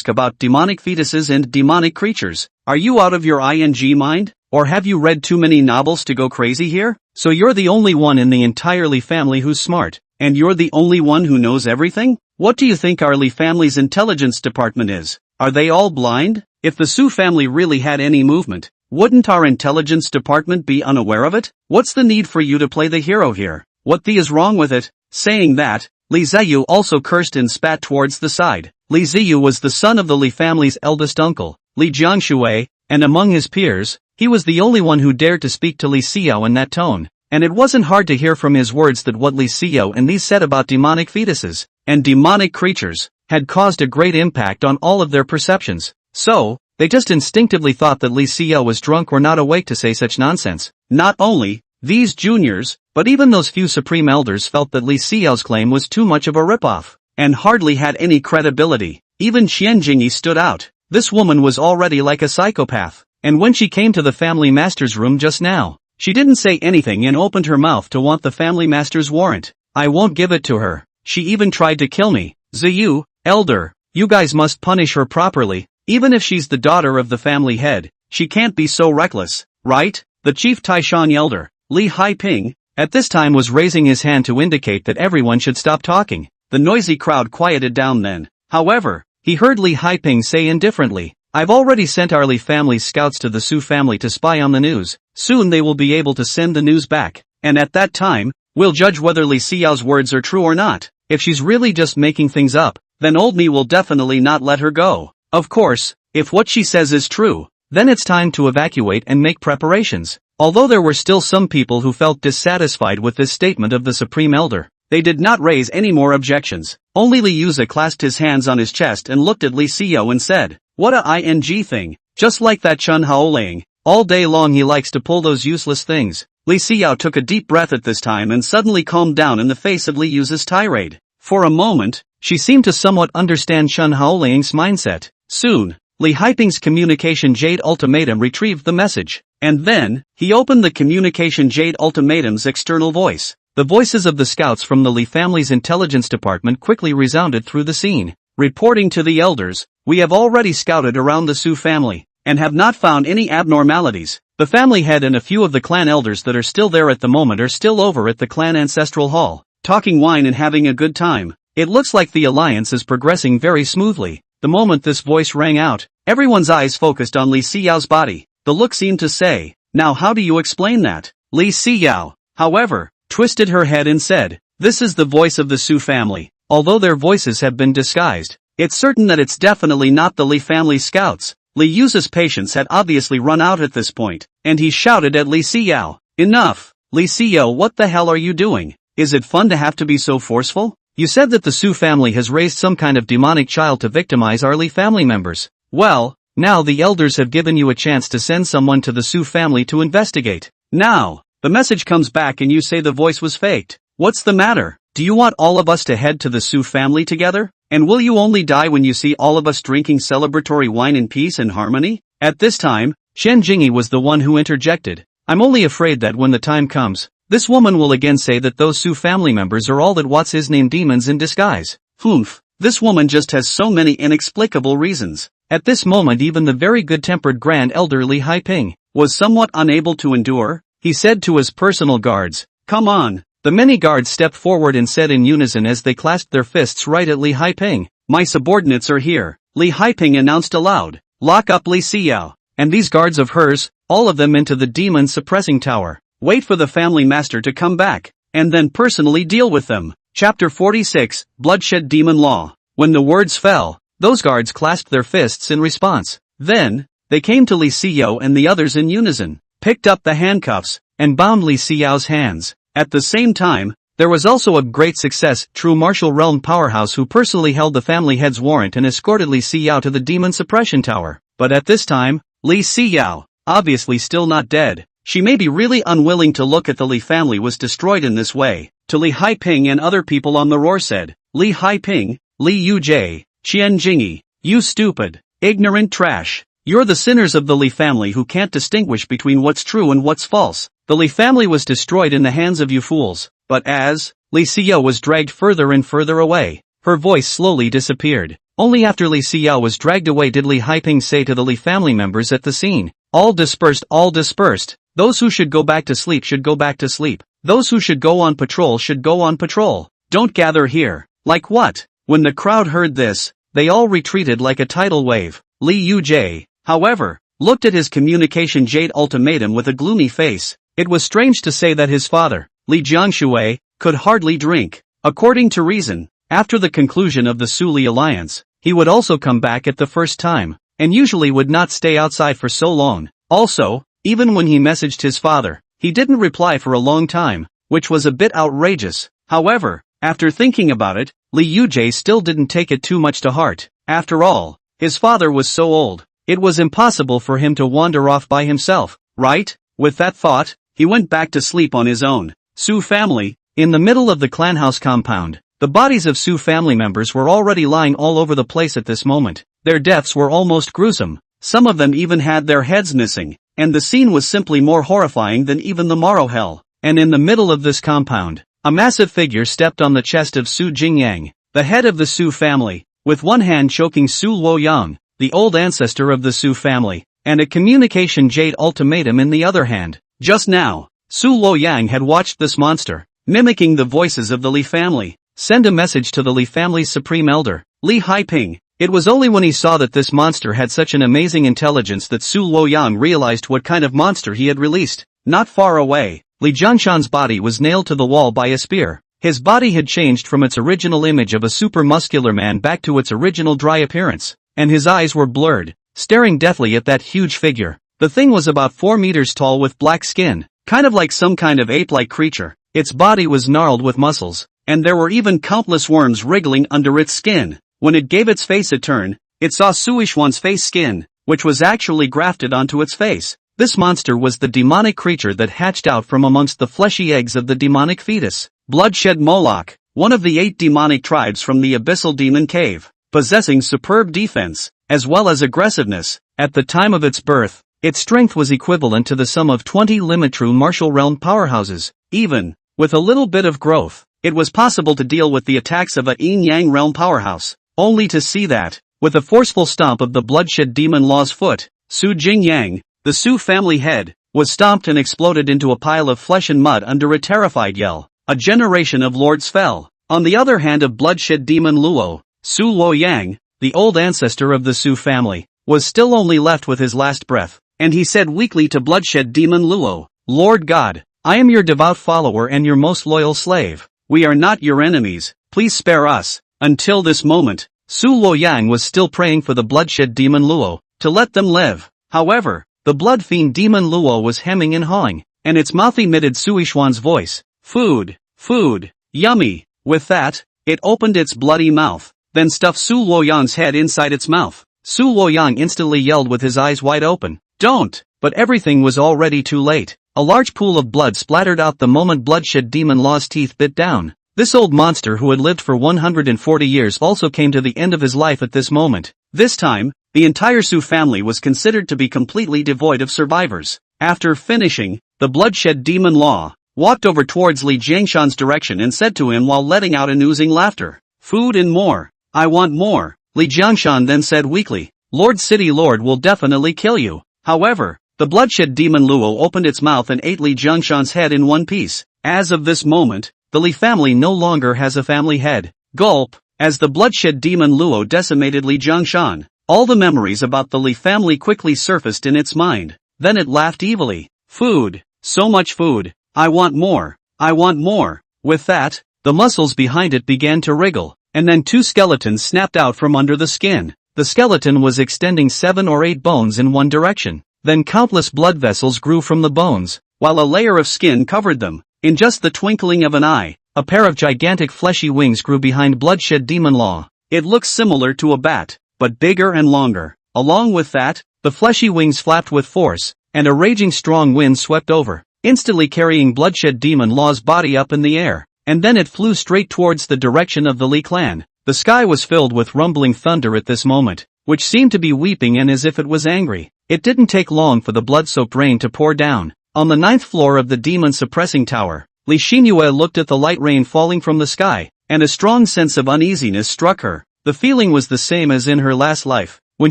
about demonic fetuses and demonic creatures? Are you out of your mind? Or have you read too many novels to go crazy here? So you're the only one in the entire Li family who's smart, and you're the only one who knows everything? What do you think our Li family's intelligence department is? Are they all blind? If the Su family really had any movement, wouldn't our intelligence department be unaware of it? What's the need for you to play the hero here? What the is wrong with it? Saying that, Li Xinyue also cursed and spat towards the side. Li Xinyue was the son of the Li family's eldest uncle, Li Jiangshan, and among his peers, he was the only one who dared to speak to Li Xinyue in that tone, and it wasn't hard to hear from his words that what Li Xinyue and Li said about demonic fetuses and demonic creatures had caused a great impact on all of their perceptions. So, they just instinctively thought that Li Xinyue was drunk or not awake to say such nonsense. Not only these juniors, but even those few supreme elders felt that Li Xinyue's claim was too much of a ripoff, and hardly had any credibility. Even Qian Jingyi stood out. This woman was already like a psychopath, and when she came to the family master's room just now, she didn't say anything and opened her mouth to want the family master's warrant. I won't give it to her. She even tried to kill me. Xinyue, elder, you guys must punish her properly. Even if she's the daughter of the family head, she can't be so reckless, right? The chief Taishan elder, Li Haiping, at this time was raising his hand to indicate that everyone should stop talking. The noisy crowd quieted down then. However, he heard Li Haiping say indifferently, I've already sent our Li family's scouts to the Su family to spy on the news. Soon they will be able to send the news back, and at that time, we'll judge whether Li Xinyue's words are true or not. If she's really just making things up, then old me will definitely not let her go. Of course, if what she says is true, then it's time to evacuate and make preparations. Although there were still some people who felt dissatisfied with this statement of the Supreme Elder, they did not raise any more objections. Only Li Yuza clasped his hands on his chest and looked at Li Xinyue and said, what a ing thing, just like that Chen Haoling. All day long he likes to pull those useless things. Li Xinyue took a deep breath at this time and suddenly calmed down in the face of Li Yuza's tirade. For a moment, she seemed to somewhat understand Chen Haoling's mindset. Soon, Li Haiping's communication jade ultimatum retrieved the message, and then, he opened the communication jade ultimatum's external voice. The voices of the scouts from the Li family's intelligence department quickly resounded through the scene. Reporting to the elders, we have already scouted around the Su family, and have not found any abnormalities. The family head and a few of the clan elders that are still there at the moment are still over at the clan ancestral hall, talking wine and having a good time. It looks like the alliance is progressing very smoothly. The moment this voice rang out, everyone's eyes focused on Li Xinyue's body. The look seemed to say, now how do you explain that? Li Xinyue, however, twisted her head and said, this is the voice of the Su family. Although their voices have been disguised, it's certain that it's definitely not the Li family scouts. Li Yuza's patience had obviously run out at this point, and he shouted at Li Xinyue, enough! Li Xinyue, what the hell are you doing? Is it fun to have to be so forceful? You said that the Su family has raised some kind of demonic child to victimize our Li family members. Well, now the elders have given you a chance to send someone to the Su family to investigate. Now, the message comes back and you say the voice was faked. What's the matter? Do you want all of us to head to the Su family together? And will you only die when you see all of us drinking celebratory wine in peace and harmony? At this time, Qian Jingyi was the one who interjected. I'm only afraid that when the time comes, this woman will again say that those Su family members are all that what's his name demons in disguise. Humph, this woman just has so many inexplicable reasons. At this moment even the very good-tempered Grand Elder Li Haiping was somewhat unable to endure. He said to his personal guards, come on. The many guards stepped forward and said in unison as they clasped their fists right at Li Haiping, my subordinates are here. Li Haiping announced aloud, lock up Li Xinyue, and these guards of hers, all of them into the demon suppressing tower. Wait for the family master to come back, and then personally deal with them. Chapter 46, Bloodshed Demon Law. When the words fell, those guards clasped their fists in response. Then, they came to Li Xinyue and the others in unison, picked up the handcuffs, and bound Li Xinyue's hands. At the same time, there was also a great success, true martial realm powerhouse who personally held the family head's warrant and escorted Li Xinyue to the demon suppression tower. But at this time, Li Xinyue, obviously still not dead, she may be really unwilling to look at the Li family was destroyed in this way. To Li Haiping and other people on the roar said, Li Haiping, Li Yujie, Qian Jingyi, you stupid, ignorant trash. You're the sinners of the Li family who can't distinguish between what's true and what's false. The Li family was destroyed in the hands of you fools. But as Li Xinyue was dragged further and further away, her voice slowly disappeared. Only after Li Xinyue was dragged away did Li Haiping say to the Li family members at the scene, All dispersed, all dispersed. Those who should go back to sleep should go back to sleep. Those who should go on patrol should go on patrol. Don't gather here. Like what? When the crowd heard this, they all retreated like a tidal wave. Li Xinyue, however, looked at his communication jade ultimatum with a gloomy face. It was strange to say that his father, Li Xinyue, could hardly drink. According to reason, after the conclusion of the Su-Li alliance, he would also come back at the first time, and usually would not stay outside for so long. Also, even when he messaged his father, he didn't reply for a long time, which was a bit outrageous. However, after thinking about it, Li Xinyue still didn't take it too much to heart. After all, his father was so old, it was impossible for him to wander off by himself, right? With that thought, he went back to sleep on his own. Su family, in the middle of the clan house compound. The bodies of Su family members were already lying all over the place at this moment. Their deaths were almost gruesome. Some of them even had their heads missing, and the scene was simply more horrifying than even the Morrow Hell. And in the middle of this compound, a massive figure stepped on the chest of Su Jingyang, the head of the Su family, with one hand choking Su Luoyang, the old ancestor of the Su family, and a communication jade ultimatum in the other hand. Just now, Su Luoyang had watched this monster, mimicking the voices of the Li family, send a message to the Li family's supreme elder, Li Haiping. It was only when he saw that this monster had such an amazing intelligence that Su Luoyang realized what kind of monster he had released. Not far away, Li Jiangshan's body was nailed to the wall by a spear. His body had changed from its original image of a super muscular man back to its original dry appearance, and his eyes were blurred, staring deathly at that huge figure. The thing was about 4 meters tall with black skin, kind of like some kind of ape-like creature. Its body was gnarled with muscles, and there were even countless worms wriggling under its skin. When it gave its face a turn, it saw Su Yishuan's face skin, which was actually grafted onto its face. This monster was the demonic creature that hatched out from amongst the fleshy eggs of the demonic fetus. Bloodshed Moloch, one of the 8 demonic tribes from the Abyssal Demon Cave, possessing superb defense, as well as aggressiveness. At the time of its birth, its strength was equivalent to the sum of 20 Limitru martial realm powerhouses. Even with a little bit of growth, it was possible to deal with the attacks of a yin-yang realm powerhouse, only to see that, with a forceful stomp of the Bloodshed Demon Law's foot, Su Jingyang, the Su family head, was stomped and exploded into a pile of flesh and mud under a terrified yell. A generation of lords fell. On the other hand of Bloodshed Demon Luo, Su Luoyang, the old ancestor of the Su family, was still only left with his last breath, and he said weakly to Bloodshed Demon Luo, "Lord God, I am your devout follower and your most loyal slave. We are not your enemies, please spare us." Until this moment, Su Luoyang was still praying for the Bloodshed Demon Luo to let them live. However, the blood fiend Demon Luo was hemming and hawing, and its mouth emitted Su Yishuan's voice. Food, food, yummy. With that, it opened its bloody mouth, then stuffed Su Luoyang's head inside its mouth. Su Luoyang instantly yelled with his eyes wide open, "Don't!" But everything was already too late. A large pool of blood splattered out the moment Bloodshed Demon Law's teeth bit down. This old monster who had lived for 140 years also came to the end of his life at this moment. This time, the entire Su family was considered to be completely devoid of survivors. After finishing, the Bloodshed Demon Law walked over towards Li Jiangshan's direction and said to him while letting out an oozing laughter, "Food and more. I want more." Li Jiangshan then said weakly, "Lord City Lord will definitely kill you." However, the Bloodshed Demon Luo opened its mouth and ate Li Jiangshan's head in one piece. As of this moment, the Li family no longer has a family head. Gulp. As the Bloodshed Demon Luo decimated Li Jiangshan, all the memories about the Li family quickly surfaced in its mind. Then it laughed evilly. "Food. So much food. I want more. I want more." With that, the muscles behind it began to wriggle, and then 2 skeletons snapped out from under the skin. The skeleton was extending 7 or 8 bones in one direction. Then countless blood vessels grew from the bones, while a layer of skin covered them. In just the twinkling of an eye, a pair of gigantic fleshy wings grew behind Bloodshed Demon Law. It looked similar to a bat, but bigger and longer. Along with that, the fleshy wings flapped with force, and a raging strong wind swept over, instantly carrying Bloodshed Demon Law's body up in the air, and then it flew straight towards the direction of the Li clan. The sky was filled with rumbling thunder at this moment, which seemed to be weeping and as if it was angry. It didn't take long for the blood-soaked rain to pour down. On the 9th floor of the demon-suppressing tower, Li Xinyue looked at the light rain falling from the sky, and a strong sense of uneasiness struck her. The feeling was the same as in her last life, when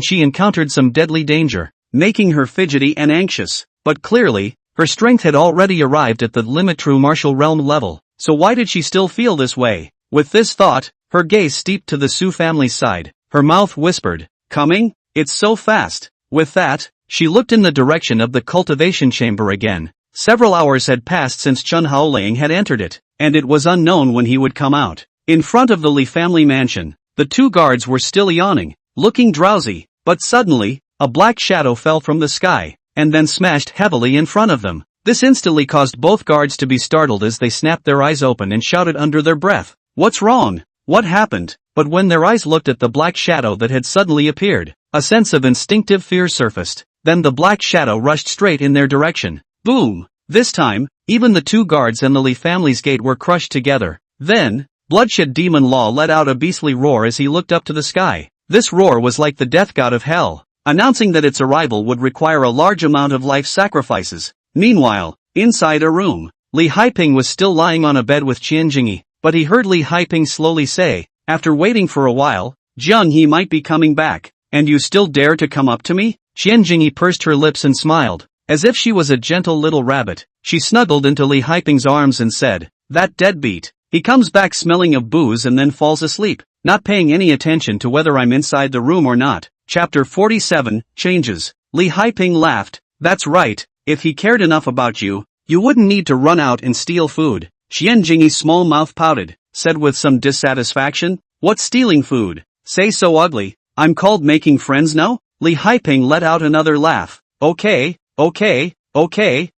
she encountered some deadly danger. making her fidgety and anxious. But clearly, her strength had already arrived at the limit true martial realm level, so why did she still feel this way? With this thought, her gaze steeped to the Su family's side. Her mouth whispered, "Coming? It's so fast." With that, she looked in the direction of the cultivation chamber again. Several hours had passed since Chen Haoling had entered it, and it was unknown when he would come out. In front of the Li family mansion, the two guards were still yawning, looking drowsy, but suddenly, a black shadow fell from the sky, and then smashed heavily in front of them. This instantly caused both guards to be startled as they snapped their eyes open and shouted under their breath, "What's wrong? What happened?" But when their eyes looked at the black shadow that had suddenly appeared, a sense of instinctive fear surfaced. Then the black shadow rushed straight in their direction. Boom! This time, even the two guards and the Li family's gate were crushed together. Then, Bloodshed Demon Law let out a beastly roar as he looked up to the sky. This roar was like the death god of hell, announcing that its arrival would require a large amount of life sacrifices. Meanwhile, inside a room, Li Haiping was still lying on a bed with Qian Jingyi, but he heard Li Haiping slowly say, after waiting for a while, "Jiang he might be coming back, and you still dare to come up to me?" Qian Jingyi pursed her lips and smiled. As if she was a gentle little rabbit, she snuggled into Li Haiping's arms and said, "That deadbeat. He comes back smelling of booze and then falls asleep, not paying any attention to whether I'm inside the room or not." Chapter 47, Changes. Li Haiping laughed. "That's right, if he cared enough about you, you wouldn't need to run out and steal food." Qian Jingyi's small mouth pouted, said with some dissatisfaction, "What's stealing food? Say so ugly. I'm called making friends now?" Li Haiping let out another laugh. Okay,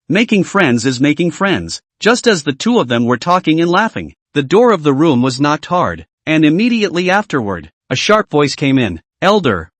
making friends is making friends." Just as the two of them were talking and laughing, the door of the room was knocked hard, and immediately afterward, a sharp voice came in. Elder,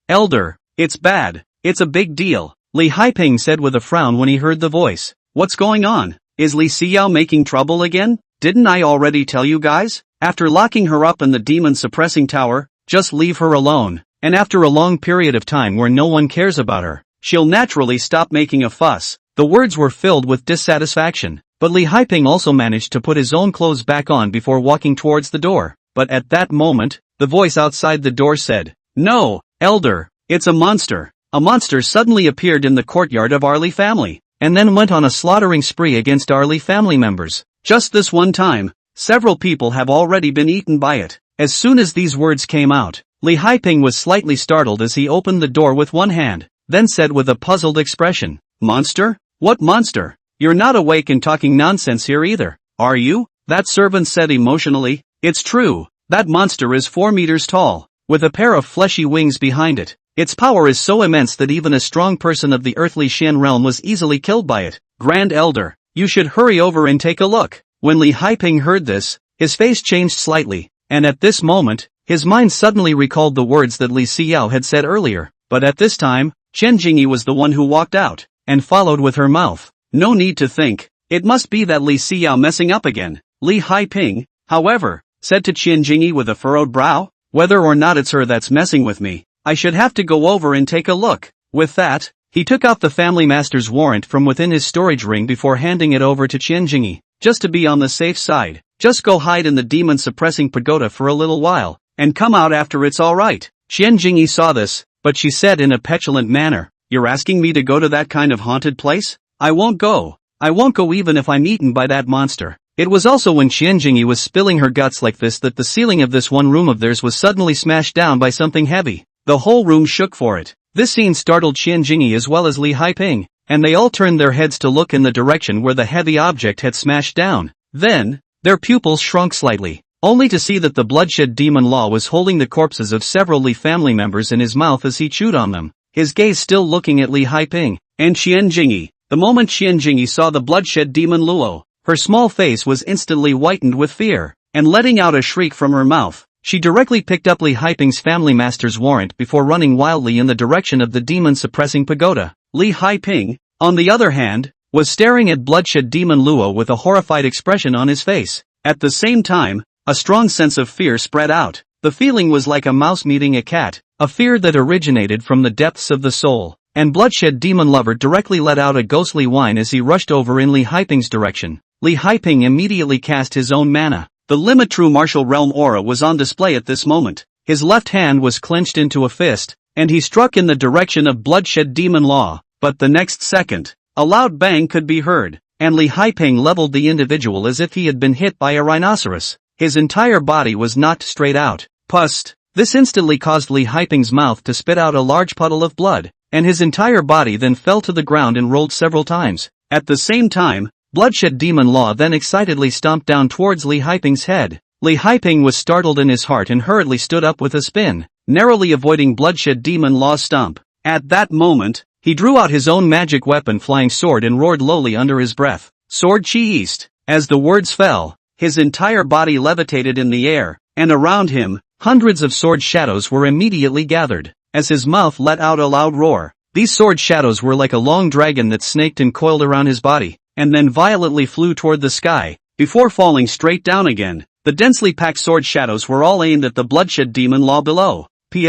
it's bad, it's a big deal," Li Haiping said with a frown when he heard the voice. "What's going on? Is Li Xinyue making trouble again? Didn't I already tell you guys? After locking her up in the demon suppressing tower, just leave her alone, and after a long period of time where no one cares about her, she'll naturally stop making a fuss." The words were filled with dissatisfaction, but Li Haiping also managed to put his own clothes back on before walking towards the door. But at that moment, the voice outside the door said, "No, Elder, it's a monster." A monster suddenly appeared in the courtyard of our Li family, and then went on a slaughtering spree against our Li family members. Just this one time, several people have already been eaten by it. As soon as these words came out, Li Haiping was slightly startled as he opened the door with one hand, then said with a puzzled expression, "Monster? What monster? You're not awake and talking nonsense here either, are you?" That servant said emotionally, "It's true, that monster is 4 meters tall, with a pair of fleshy wings behind it. Its power is so immense that even a strong person of the earthly Shen realm was easily killed by it. Grand Elder, you should hurry over and take a look." When Li Haiping heard this, his face changed slightly, and at this moment, his mind suddenly recalled the words that Li Xinyue had said earlier. But at this time, Qian Jingyi was the one who walked out, and followed with her mouth. No need to think, it must be that Li Xinyue messing up again. Li Haiping, however, said to Qian Jingyi with a furrowed brow, "Whether or not it's her that's messing with me, I should have to go over and take a look." With that, he took out the family master's warrant from within his storage ring before handing it over to Qian Jingyi. "Just to be on the safe side, just go hide in the demon suppressing pagoda for a little while, and come out after it's alright." Qian Jingyi saw this, but she said in a petulant manner, "You're asking me to go to that kind of haunted place? I won't go. I won't go even if I'm eaten by that monster." It was also when Qian Jingyi was spilling her guts like this that the ceiling of this one room of theirs was suddenly smashed down by something heavy. The whole room shook for it. This scene startled Qian Jingyi as well as Li Haiping, and they all turned their heads to look in the direction where the heavy object had smashed down. Then, their pupils shrunk slightly, only to see that the Bloodshed Demon Law was holding the corpses of several Li family members in his mouth as he chewed on them, his gaze still looking at Li Haiping and Qian Jingyi. The moment Qian Jingyi saw the Bloodshed Demon Luo, her small face was instantly whitened with fear, and letting out a shriek from her mouth, she directly picked up Li Haiping's family master's warrant before running wildly in the direction of the demon-suppressing pagoda. Li Haiping, on the other hand, was staring at Bloodshed Demon Luo with a horrified expression on his face. At the same time, a strong sense of fear spread out. The feeling was like a mouse meeting a cat, a fear that originated from the depths of the soul. And Bloodshed Demon Lover directly let out a ghostly whine as he rushed over in Li Haiping's direction. Li Haiping immediately cast his own mana. The limit true martial realm aura was on display at this moment. His left hand was clenched into a fist, and he struck in the direction of Bloodshed Demon Law, but the next second, a loud bang could be heard, and Li Haiping leveled the individual as if he had been hit by a rhinoceros. His entire body was knocked straight out. Pust. This instantly caused Li Haiping's mouth to spit out a large puddle of blood, and his entire body then fell to the ground and rolled several times. At the same time, Bloodshed Demon Law then excitedly stomped down towards Li Haiping's head. Li Haiping was startled in his heart and hurriedly stood up with a spin, narrowly avoiding Bloodshed Demon Law's stomp. At that moment, he drew out his own magic weapon flying sword and roared lowly under his breath, "Sword Chi East." As the words fell, his entire body levitated in the air, and around him, hundreds of sword shadows were immediately gathered. As his mouth let out a loud roar, these sword shadows were like a long dragon that snaked and coiled around his body, and then violently flew toward the sky, before falling straight down again. The densely packed sword shadows were all aimed at the Bloodshed Demon Law below. In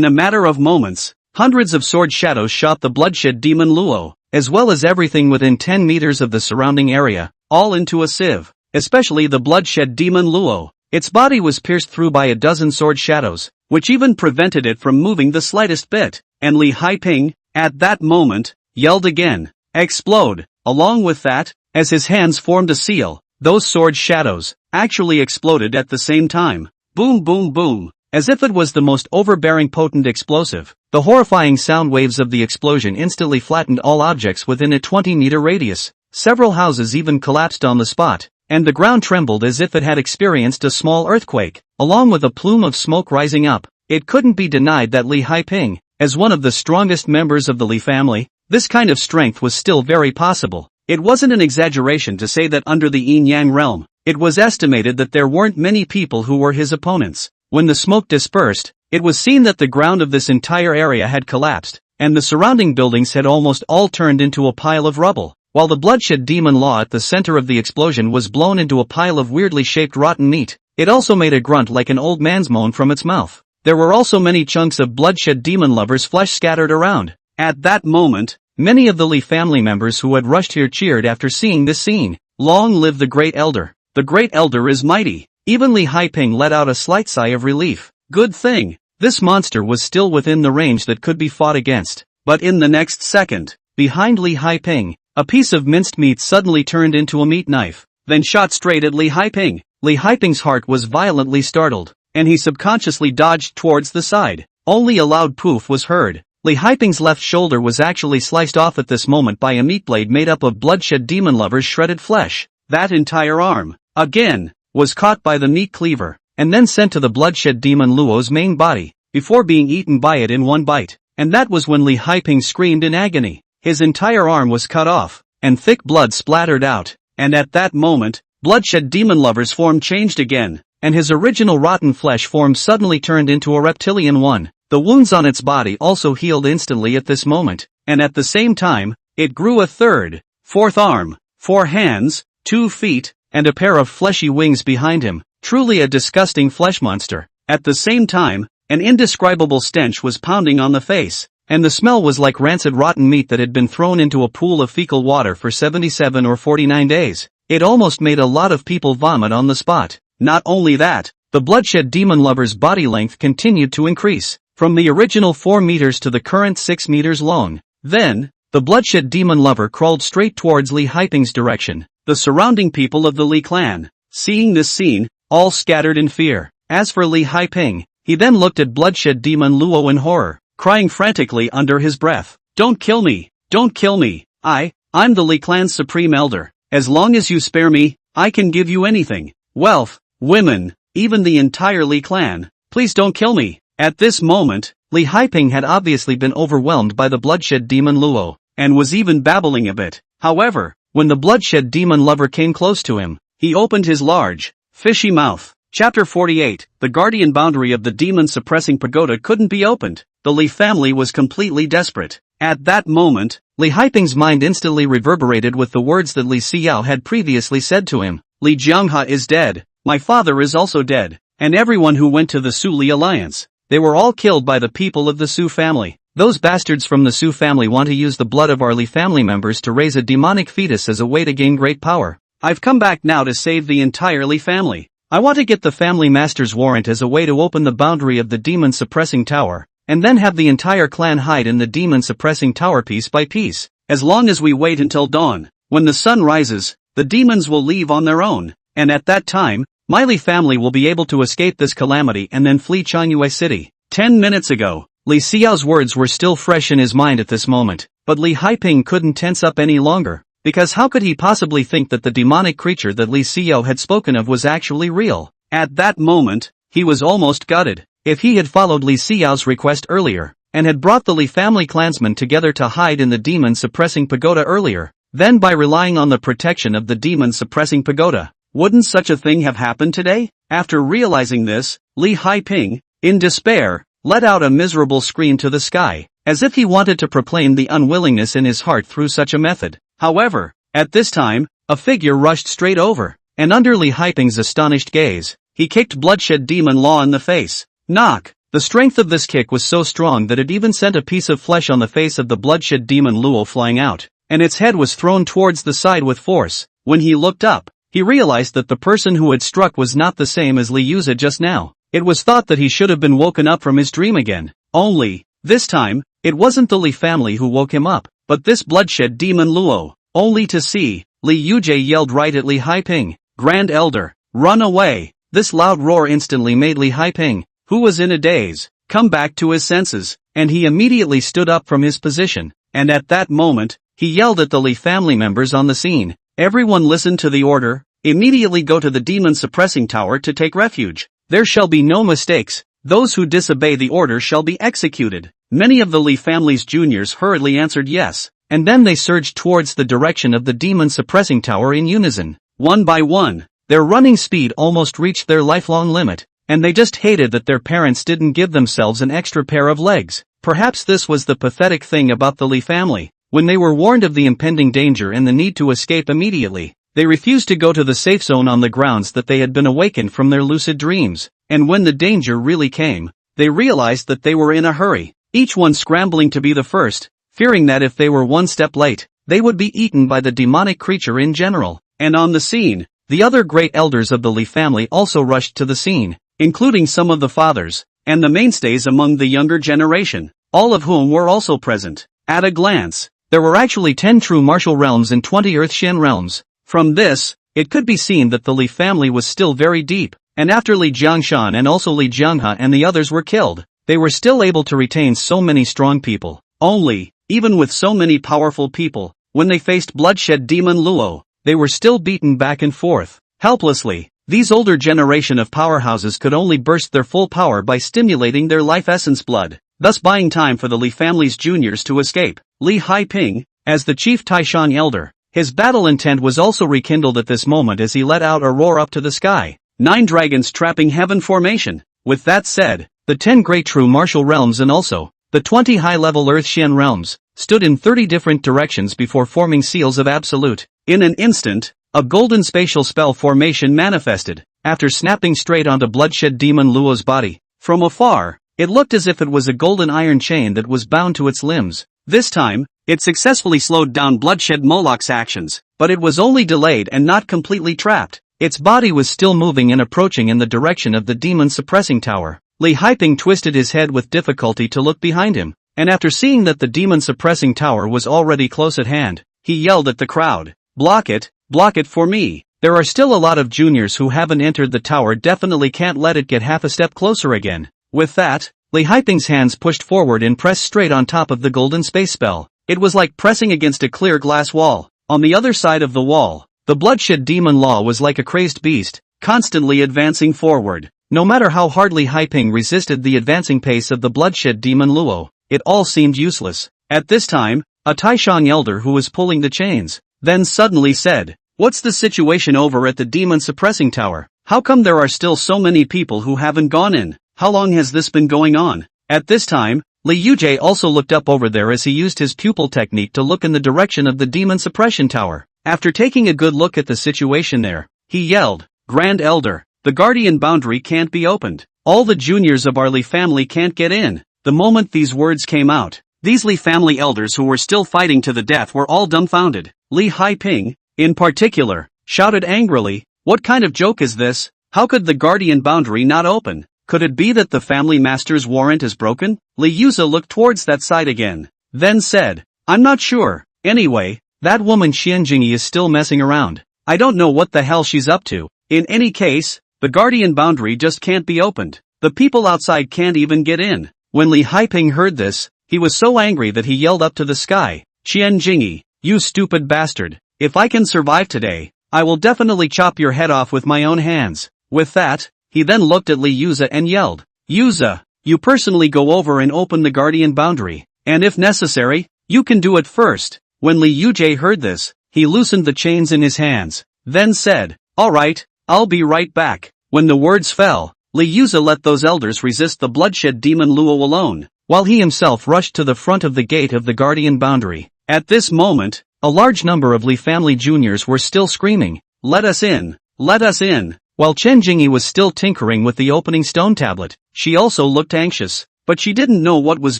a matter of moments, hundreds of sword shadows shot the Bloodshed Demon Luo, as well as everything within 10 meters of the surrounding area, all into a sieve, especially the Bloodshed Demon Luo. Its body was pierced through by a dozen sword shadows, which even prevented it from moving the slightest bit, and Li Haiping, at that moment, yelled again, "Explode!" Along with that, as his hands formed a seal, those sword shadows actually exploded at the same time. Boom boom boom, as if it was the most overbearing potent explosive. The horrifying sound waves of the explosion instantly flattened all objects within a 20-meter radius. Several houses even collapsed on the spot, and the ground trembled as if it had experienced a small earthquake, along with a plume of smoke rising up. It couldn't be denied that Li Haiping, as one of the strongest members of the Li family, this kind of strength was still very possible. It wasn't an exaggeration to say that under the yin-yang realm, it was estimated that there weren't many people who were his opponents. When the smoke dispersed, it was seen that the ground of this entire area had collapsed, and the surrounding buildings had almost all turned into a pile of rubble, while the Bloodshed Demon Law at the center of the explosion was blown into a pile of weirdly shaped rotten meat. It also made a grunt like an old man's moan from its mouth. There were also many chunks of Bloodshed Demon Lover's flesh scattered around. At that moment, many of the Li family members who had rushed here cheered after seeing this scene. Long live the Great Elder. The Great Elder is mighty. Even Li Haiping let out a slight sigh of relief. Good thing, this monster was still within the range that could be fought against. But in the next second, behind Li Haiping, a piece of minced meat suddenly turned into a meat knife, then shot straight at Li Haiping. Li Haiping's heart was violently startled, and he subconsciously dodged towards the side. Only a loud poof was heard. Li Haiping's left shoulder was actually sliced off at this moment by a meat blade made up of Bloodshed Demon Lover's shredded flesh. That entire arm, again, was caught by the meat cleaver, and then sent to the Bloodshed Demon Luo's main body, before being eaten by it in one bite. And that was when Li Haiping screamed in agony. His entire arm was cut off, and thick blood splattered out, and at that moment, Bloodshed Demon Lover's form changed again, and his original rotten flesh form suddenly turned into a reptilian one. The wounds on its body also healed instantly at this moment, and at the same time, it grew a third, fourth arm, 4 hands, 2 feet, and a pair of fleshy wings behind him. Truly a disgusting flesh monster. At the same time, an indescribable stench was pounding on the face, and the smell was like rancid rotten meat that had been thrown into a pool of fecal water for 77 or 49 days. It almost made a lot of people vomit on the spot. Not only that, the Bloodshed Demon Lover's body length continued to increase, from the original 4 meters to the current 6 meters long. Then, the Bloodshed Demon Lover crawled straight towards Li Haiping's direction. The surrounding people of the Li clan, seeing this scene, all scattered in fear. As for Li Haiping, he then looked at Bloodshed Demon Luo in horror, crying frantically under his breath, "Don't kill me! Don't kill me! I'm the Li clan's supreme elder. As long as you spare me, I can give you anything. Wealth, women, even the entire Li clan. Please don't kill me." At this moment, Li Haiping had obviously been overwhelmed by the Bloodshed Demon Luo, and was even babbling a bit. However, when the Bloodshed Demon Lover came close to him, he opened his large, fishy mouth. Chapter 48, the guardian boundary of the demon-suppressing pagoda couldn't be opened. The Li family was completely desperate. At that moment, Li Haiping's mind instantly reverberated with the words that Li Xiao had previously said to him. Li Jiangha is dead, my father is also dead, and everyone who went to the Su Li alliance. They were all killed by the people of the Su family. Those bastards from the Su family want to use the blood of our Li family members to raise a demonic fetus as a way to gain great power. I've come back now to save the entire Li family. I want to get the family master's warrant as a way to open the boundary of the demon-suppressing tower, and then have the entire clan hide in the demon-suppressing tower piece by piece. As long as we wait until dawn, when the sun rises, the demons will leave on their own, and at that time, my Li family will be able to escape this calamity and then flee Xinyue City. 10 minutes ago, Li Xiao's words were still fresh in his mind at this moment, but Li Haiping couldn't tense up any longer, because how could he possibly think that the demonic creature that Li Xiao had spoken of was actually real? At that moment, he was almost gutted. If he had followed Li Xiao's request earlier, and had brought the Li family clansmen together to hide in the demon-suppressing pagoda earlier, then by relying on the protection of the demon-suppressing pagoda, wouldn't such a thing have happened today? After realizing this, Li Haiping, in despair, let out a miserable scream to the sky, as if he wanted to proclaim the unwillingness in his heart through such a method. However, at this time, a figure rushed straight over, and under Li Haiping's astonished gaze, he kicked Bloodshed Demon Law in the face. Knock! The strength of this kick was so strong that it even sent a piece of flesh on the face of the Bloodshed Demon Luo flying out, and its head was thrown towards the side with force. When he looked up, he realized that the person who had struck was not the same as Li Yuza just now. It was thought that he should have been woken up from his dream again. Only, this time, it wasn't the Li family who woke him up, but this Bloodshed Demon Luo. Only to see, Li Yuje yelled right at Li Haiping, "Grand Elder, run away!" This loud roar instantly made Li Haiping, who was in a daze, come back to his senses, and he immediately stood up from his position, and at that moment, he yelled at the Li family members on the scene, "Everyone listen to the order, immediately go to the demon-suppressing tower to take refuge. There shall be no mistakes, those who disobey the order shall be executed." Many of the Li family's juniors hurriedly answered yes, and then they surged towards the direction of the demon-suppressing tower in unison. One by one, their running speed almost reached their lifelong limit, and they just hated that their parents didn't give themselves an extra pair of legs. Perhaps this was the pathetic thing about the Li family. When they were warned of the impending danger and the need to escape immediately, they refused to go to the safe zone on the grounds that they had been awakened from their lucid dreams, and when the danger really came, they realized that they were in a hurry, each one scrambling to be the first, fearing that if they were one step late, they would be eaten by the demonic creature in general. And on the scene, the other great elders of the Li family also rushed to the scene, including some of the fathers, and the mainstays among the younger generation, all of whom were also present. At a glance, there were actually 10 true martial realms and 20 Earthshan realms. From this, it could be seen that the Li family was still very deep, and after Li Jiangshan and also Li Jianghe and the others were killed, they were still able to retain so many strong people. Only, even with so many powerful people, when they faced Bloodshed Demon Luo, they were still beaten back and forth, helplessly. These older generation of powerhouses could only burst their full power by stimulating their life essence blood, thus buying time for the Li family's juniors to escape. Li Haiping, as the chief Taishan elder, his battle intent was also rekindled at this moment as he let out a roar up to the sky. 9 dragons trapping heaven formation. With that said, the 10 great true martial realms and also the 20 high-level Earthshan realms stood in 30 different directions before forming seals of absolute. In an instant, a golden spatial spell formation manifested, after snapping straight onto Bloodshed Demon Luo's body. From afar, it looked as if it was a golden iron chain that was bound to its limbs. This time, it successfully slowed down Bloodshed Moloch's actions, but it was only delayed and not completely trapped. Its body was still moving and approaching in the direction of the demon-suppressing tower. Li Haiping twisted his head with difficulty to look behind him, and after seeing that the demon-suppressing tower was already close at hand, he yelled at the crowd, block it for me. There are still a lot of juniors who haven't entered the tower, definitely can't let it get half a step closer again." With that, Li Haiping's hands pushed forward and pressed straight on top of the golden space spell. It was like pressing against a clear glass wall. On the other side of the wall, the Bloodshed Demon Law was like a crazed beast, constantly advancing forward. No matter how hard Li Haiping resisted the advancing pace of the Bloodshed Demon Luo, it all seemed useless. At this time, a Taishan elder who was pulling the chains, then suddenly said, "What's the situation over at the demon-suppressing tower? How come there are still so many people who haven't gone in? How long has this been going on?" At this time, Li Yuje also looked up over there as he used his pupil technique to look in the direction of the demon suppression tower. After taking a good look at the situation there, he yelled, "Grand Elder, the guardian boundary can't be opened. All the juniors of our Li family can't get in." The moment these words came out, These Li family elders who were still fighting to the death were all dumbfounded. Li Haiping, in particular, shouted angrily, "What kind of joke is this? How could the guardian boundary not open? Could it be that the family master's warrant is broken?" Li Yuza looked towards that side again, then said, "I'm not sure. Anyway, that woman Xianjingi is still messing around. I don't know what the hell she's up to. In any case, the guardian boundary just can't be opened. The people outside can't even get in." When Li Haiping heard this, he was so angry that he yelled up to the sky, "Qianjingi, you stupid bastard. If I can survive today, I will definitely chop your head off with my own hands." With that, he then looked at Li Yuza and yelled, "Yuza, you personally go over and open the guardian boundary, and if necessary, you can do it first." When Li Yuje heard this, he loosened the chains in his hands, then said, "Alright, I'll be right back." When the words fell, Li Yuza let those elders resist the bloodshed demon Luo alone, while he himself rushed to the front of the gate of the guardian boundary. At this moment, a large number of Li family juniors were still screaming, "Let us in! Let us in!" While Chen Jingyi was still tinkering with the opening stone tablet, she also looked anxious, but she didn't know what was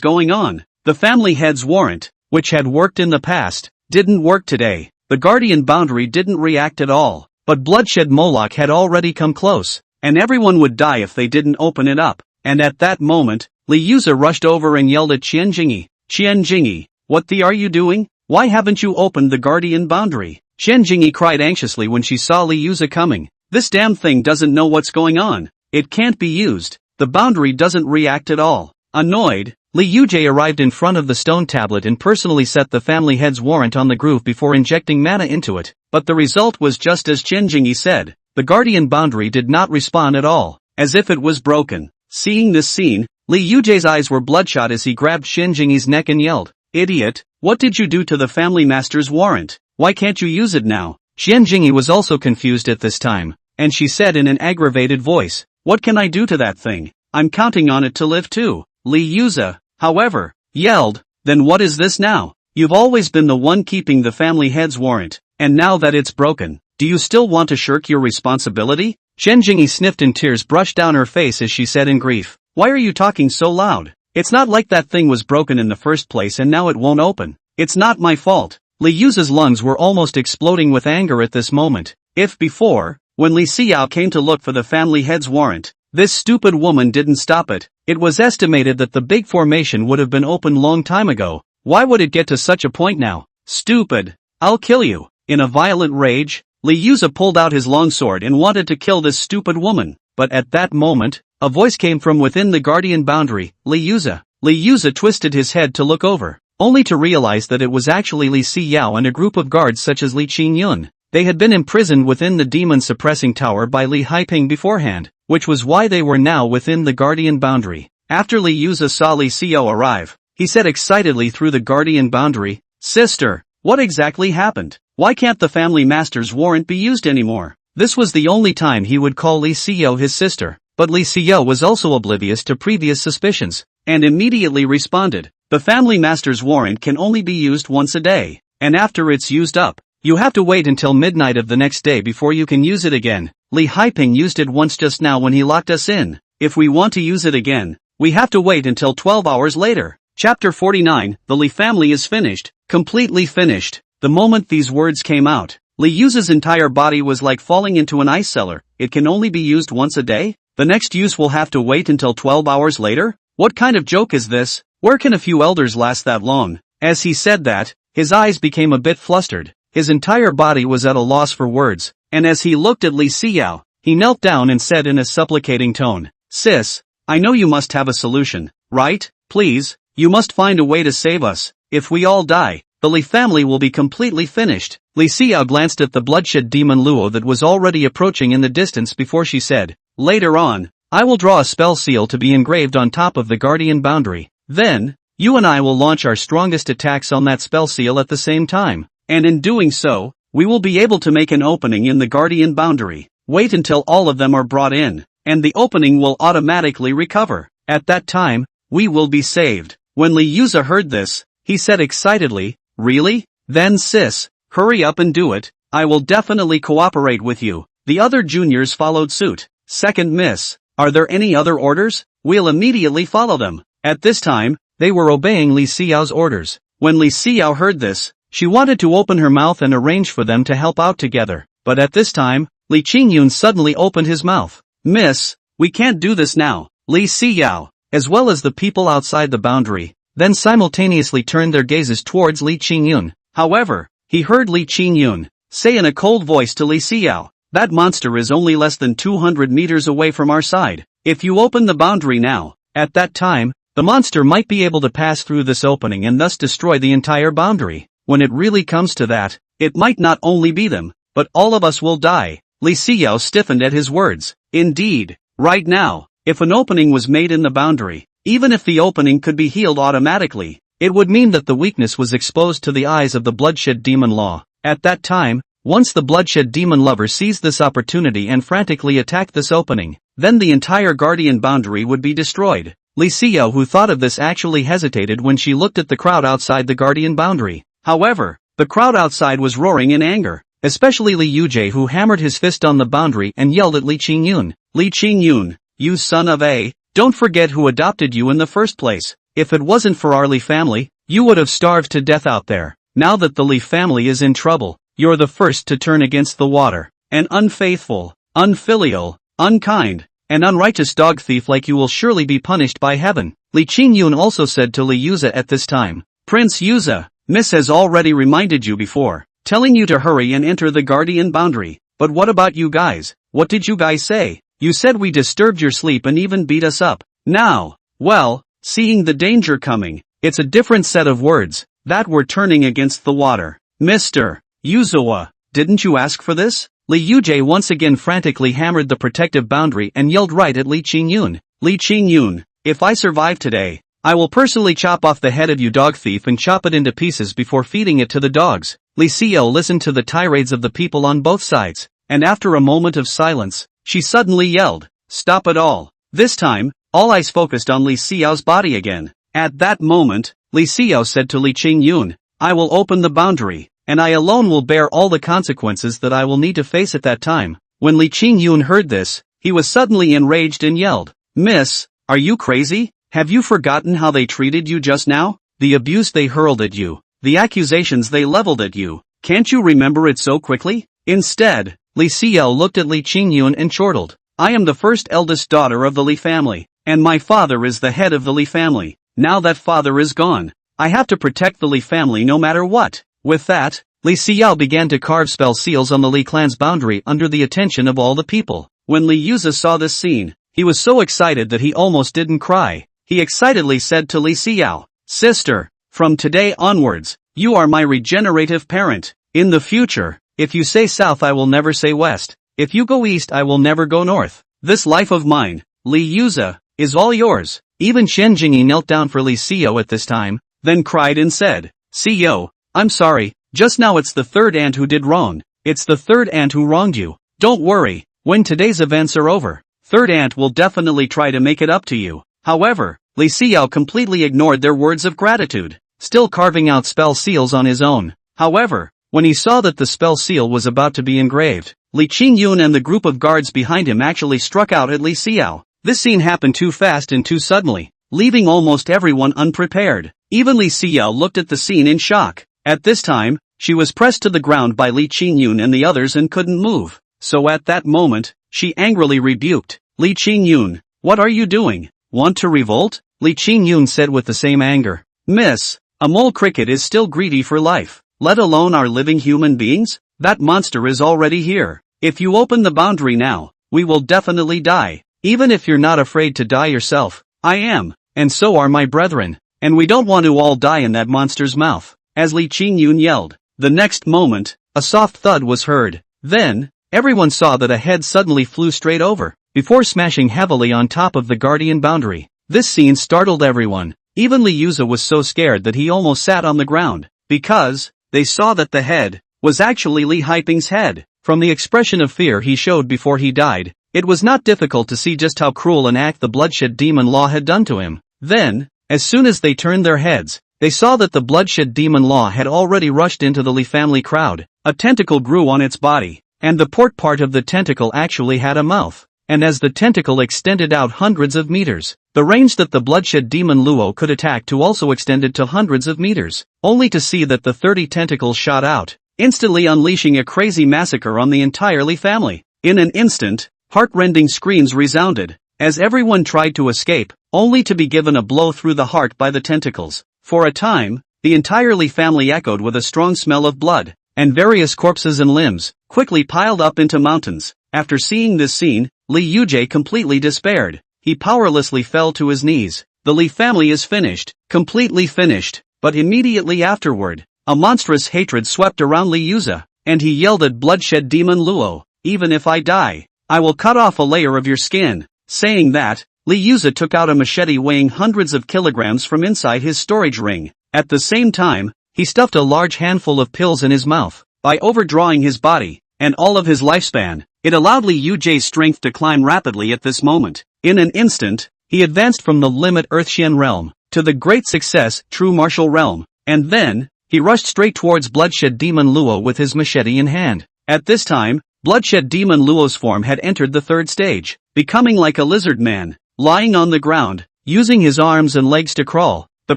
going on. The family head's warrant, which had worked in the past, didn't work today. The guardian boundary didn't react at all, but Bloodshed Moloch had already come close, and everyone would die if they didn't open it up. And at that moment, Li Yuza rushed over and yelled at Chen Jingyi, "Chen Jingyi, what the are you doing? Why haven't you opened the guardian boundary?" Chen Jingyi cried anxiously when she saw Li Yuza coming. "This damn thing doesn't know what's going on. It can't be used. The boundary doesn't react at all." Annoyed, Li Yuje arrived in front of the stone tablet and personally set the family head's warrant on the groove before injecting mana into it. But the result was just as Chen Jingyi said. The guardian boundary did not respond at all, as if it was broken. Seeing this scene, Li Yuje's eyes were bloodshot as he grabbed Chen Jingyi's neck and yelled, "Idiot, what did you do to the family master's warrant? Why can't you use it now?" Chen Jingyi was also confused at this time, and she said in an aggravated voice, "What can I do to that thing? I'm counting on it to live too." Li Yuza, however, yelled, "Then what is this now? You've always been the one keeping the family head's warrant, and now that it's broken, do you still want to shirk your responsibility?" Chen Jingyi sniffed and tears brushed down her face as she said in grief, "Why are you talking so loud? It's not like that thing was broken in the first place and now it won't open. It's not my fault." Li Yuza's lungs were almost exploding with anger at this moment. If before, when Li Xiao came to look for the family head's warrant, this stupid woman didn't stop it, it was estimated that the big formation would have been opened long time ago. Why would it get to such a point now? "Stupid! I'll kill you!" In a violent rage, Li Yuza pulled out his longsword and wanted to kill this stupid woman. But at that moment, a voice came from within the guardian boundary, "Li Yuza." Li Yuza twisted his head to look over, only to realize that it was actually Li Xiao and a group of guards such as Li Xinyue. They had been imprisoned within the demon-suppressing tower by Li Haiping beforehand, which was why they were now within the guardian boundary. After Li Yuza saw Li Xiao arrive, he said excitedly through the guardian boundary, "Sister, what exactly happened? Why can't the family master's warrant be used anymore?" This was the only time he would call Li Xiao his sister, but Li Xiao was also oblivious to previous suspicions, and immediately responded, "The family master's warrant can only be used once a day, and after it's used up, you have to wait until midnight of the next day before you can use it again. Li Haiping used it once just now when he locked us in. If we want to use it again, we have to wait until 12 hours later." Chapter 49, The Li family is finished, completely finished. The moment these words came out, Li Yuza's entire body was like falling into an ice cellar. It can only be used once a day? The next use will have to wait until 12 hours later? What kind of joke is this? Where can a few elders last that long? As he said that, his eyes became a bit flustered. His entire body was at a loss for words, and as he looked at Li Xiao, he knelt down and said in a supplicating tone, "Sis, I know you must have a solution, right? Please, you must find a way to save us. If we all die, the Li family will be completely finished." Li Xiao glanced at the bloodshed demon Luo that was already approaching in the distance before she said, "Later on, I will draw a spell seal to be engraved on top of the guardian boundary. Then, you and I will launch our strongest attacks on that spell seal at the same time. And in doing so, we will be able to make an opening in the guardian boundary. Wait until all of them are brought in, and the opening will automatically recover. At that time, we will be saved." When Li Yuza heard this, he said excitedly, "Really? Then sis, hurry up and do it. I will definitely cooperate with you." The other juniors followed suit. "Second miss, are there any other orders? We'll immediately follow them." At this time, they were obeying Li Xiao's orders. When Li Xiao heard this, she wanted to open her mouth and arrange for them to help out together, but at this time, Li Xinyue suddenly opened his mouth. Miss, we can't do this now. Li Xiao, as well as the people outside the boundary, then simultaneously turned their gazes towards Li Xinyue. However, he heard Li Xinyue say in a cold voice to Li Xiao, that monster is only less than 200 meters away from our side. If you open the boundary now, at that time, the monster might be able to pass through this opening and thus destroy the entire boundary. When it really comes to that, it might not only be them, but all of us will die. Li Xiao stiffened at his words. Indeed, right now, if an opening was made in the boundary, even if the opening could be healed automatically, it would mean that the weakness was exposed to the eyes of the Bloodshed demon law. At that time, once the Bloodshed demon lover seized this opportunity and frantically attacked this opening, then the entire guardian boundary would be destroyed. Li Xiao, who thought of this, actually hesitated when she looked at the crowd outside the guardian boundary. However, the crowd outside was roaring in anger, especially Li Yuje, who hammered his fist on the boundary and yelled at Li Xinyue. Li Xinyue, you son of a, don't forget who adopted you in the first place. If it wasn't for our Li family, you would have starved to death out there. Now that the Li family is in trouble, you're the first to turn against the water. An unfaithful, unfilial, unkind, and unrighteous dog thief like you will surely be punished by heaven. Li Xinyue also said to Li Yuza at this time, Prince Yuza, Miss has already reminded you before, telling you to hurry and enter the guardian boundary. But what about you guys? What did you guys say? You said we disturbed your sleep and even beat us up. Now, well, seeing the danger coming, it's a different set of words, that we're turning against the water. Mr. Yuzawa, didn't you ask for this? Li Yuje once again frantically hammered the protective boundary and yelled right at Li Xinyue. Li Xinyue, if I survive today, I will personally chop off the head of you dog thief and chop it into pieces before feeding it to the dogs. Li Xiao listened to the tirades of the people on both sides, and after a moment of silence, she suddenly yelled, stop it all. This time, all eyes focused on Li Xiao's body again. At that moment, Li Xiao said to Li Xinyue, I will open the boundary, and I alone will bear all the consequences that I will need to face at that time. When Li Xinyue heard this, he was suddenly enraged and yelled, Miss, are you crazy? Have you forgotten how they treated you just now? The abuse they hurled at you, the accusations they leveled at you, can't you remember it so quickly? Instead, Li Xiao looked at Li Xinyue and chortled, I am the first eldest daughter of the Li family, and my father is the head of the Li family. Now that father is gone, I have to protect the Li family no matter what. With that, Li Xiao began to carve spell seals on the Li clan's boundary under the attention of all the people. When Li Yuza saw this scene, he was so excited that he almost didn't cry. He excitedly said to Li Xiao, Sister, from today onwards, you are my regenerative parent. In the future, if you say south I will never say west. If you go east I will never go north. This life of mine, Li Yuza, is all yours. Even Shen Jingyi knelt down for Li Xiao at this time, then cried and said, Xiao, I'm sorry, just now it's the third aunt who did wrong. It's the third aunt who wronged you. Don't worry, when today's events are over, third aunt will definitely try to make it up to you. However, Li Xiao completely ignored their words of gratitude, still carving out spell seals on his own. However, when he saw that the spell seal was about to be engraved, Li Xinyue and the group of guards behind him actually struck out at Li Xiao. This scene happened too fast and too suddenly, leaving almost everyone unprepared. Even Li Xiao looked at the scene in shock. At this time, she was pressed to the ground by Li Xinyue and the others and couldn't move. So at that moment, she angrily rebuked, Li Xinyue, what are you doing? Want to revolt? Li Xinyue said with the same anger. Miss, a mole cricket is still greedy for life, let alone our living human beings? That monster is already here. If you open the boundary now, we will definitely die. Even if you're not afraid to die yourself, I am, and so are my brethren, and we don't want to all die in that monster's mouth. As Li Xinyue yelled, the next moment, a soft thud was heard. Then, everyone saw that a head suddenly flew straight over, before smashing heavily on top of the guardian boundary. This scene startled everyone. Even Li Yuza was so scared that he almost sat on the ground, because they saw that the head was actually Li Haiping's head. From the expression of fear he showed before he died, it was not difficult to see just how cruel an act the Bloodshed demon law had done to him. Then, as soon as they turned their heads, they saw that the Bloodshed demon law had already rushed into the Li family crowd. A tentacle grew on its body, and the port part of the tentacle actually had a mouth. and as the tentacle extended out hundreds of meters, the range that the Bloodshed demon Luo could attack to also extended to hundreds of meters, only to see that the 30 tentacles shot out, instantly unleashing a crazy massacre on the entire Li family. In an instant, heart-rending screams resounded, as everyone tried to escape, only to be given a blow through the heart by the tentacles. For a time, the entire Li family echoed with a strong smell of blood, and various corpses and limbs, quickly piled up into mountains. After seeing this scene, Li Xinyue completely despaired. He powerlessly fell to his knees. The Li family is finished, completely finished, but immediately afterward, a monstrous hatred swept around Li Xinyue, and he yelled at Bloodshed demon Luo, "Even if I die, I will cut off a layer of your skin." Saying that, Li Xinyue took out a machete weighing hundreds of kilograms from inside his storage ring. At the same time, he stuffed a large handful of pills in his mouth. By overdrawing his body, and all of his lifespan, it allowed Li Xinyue's strength to climb rapidly at this moment. In an instant, he advanced from the limit Earthshan realm, to the great success, true martial realm, and then, he rushed straight towards Bloodshed demon Luo with his machete in hand. At this time, Bloodshed demon Luo's form had entered the third stage, becoming like a lizard man, lying on the ground, using his arms and legs to crawl. The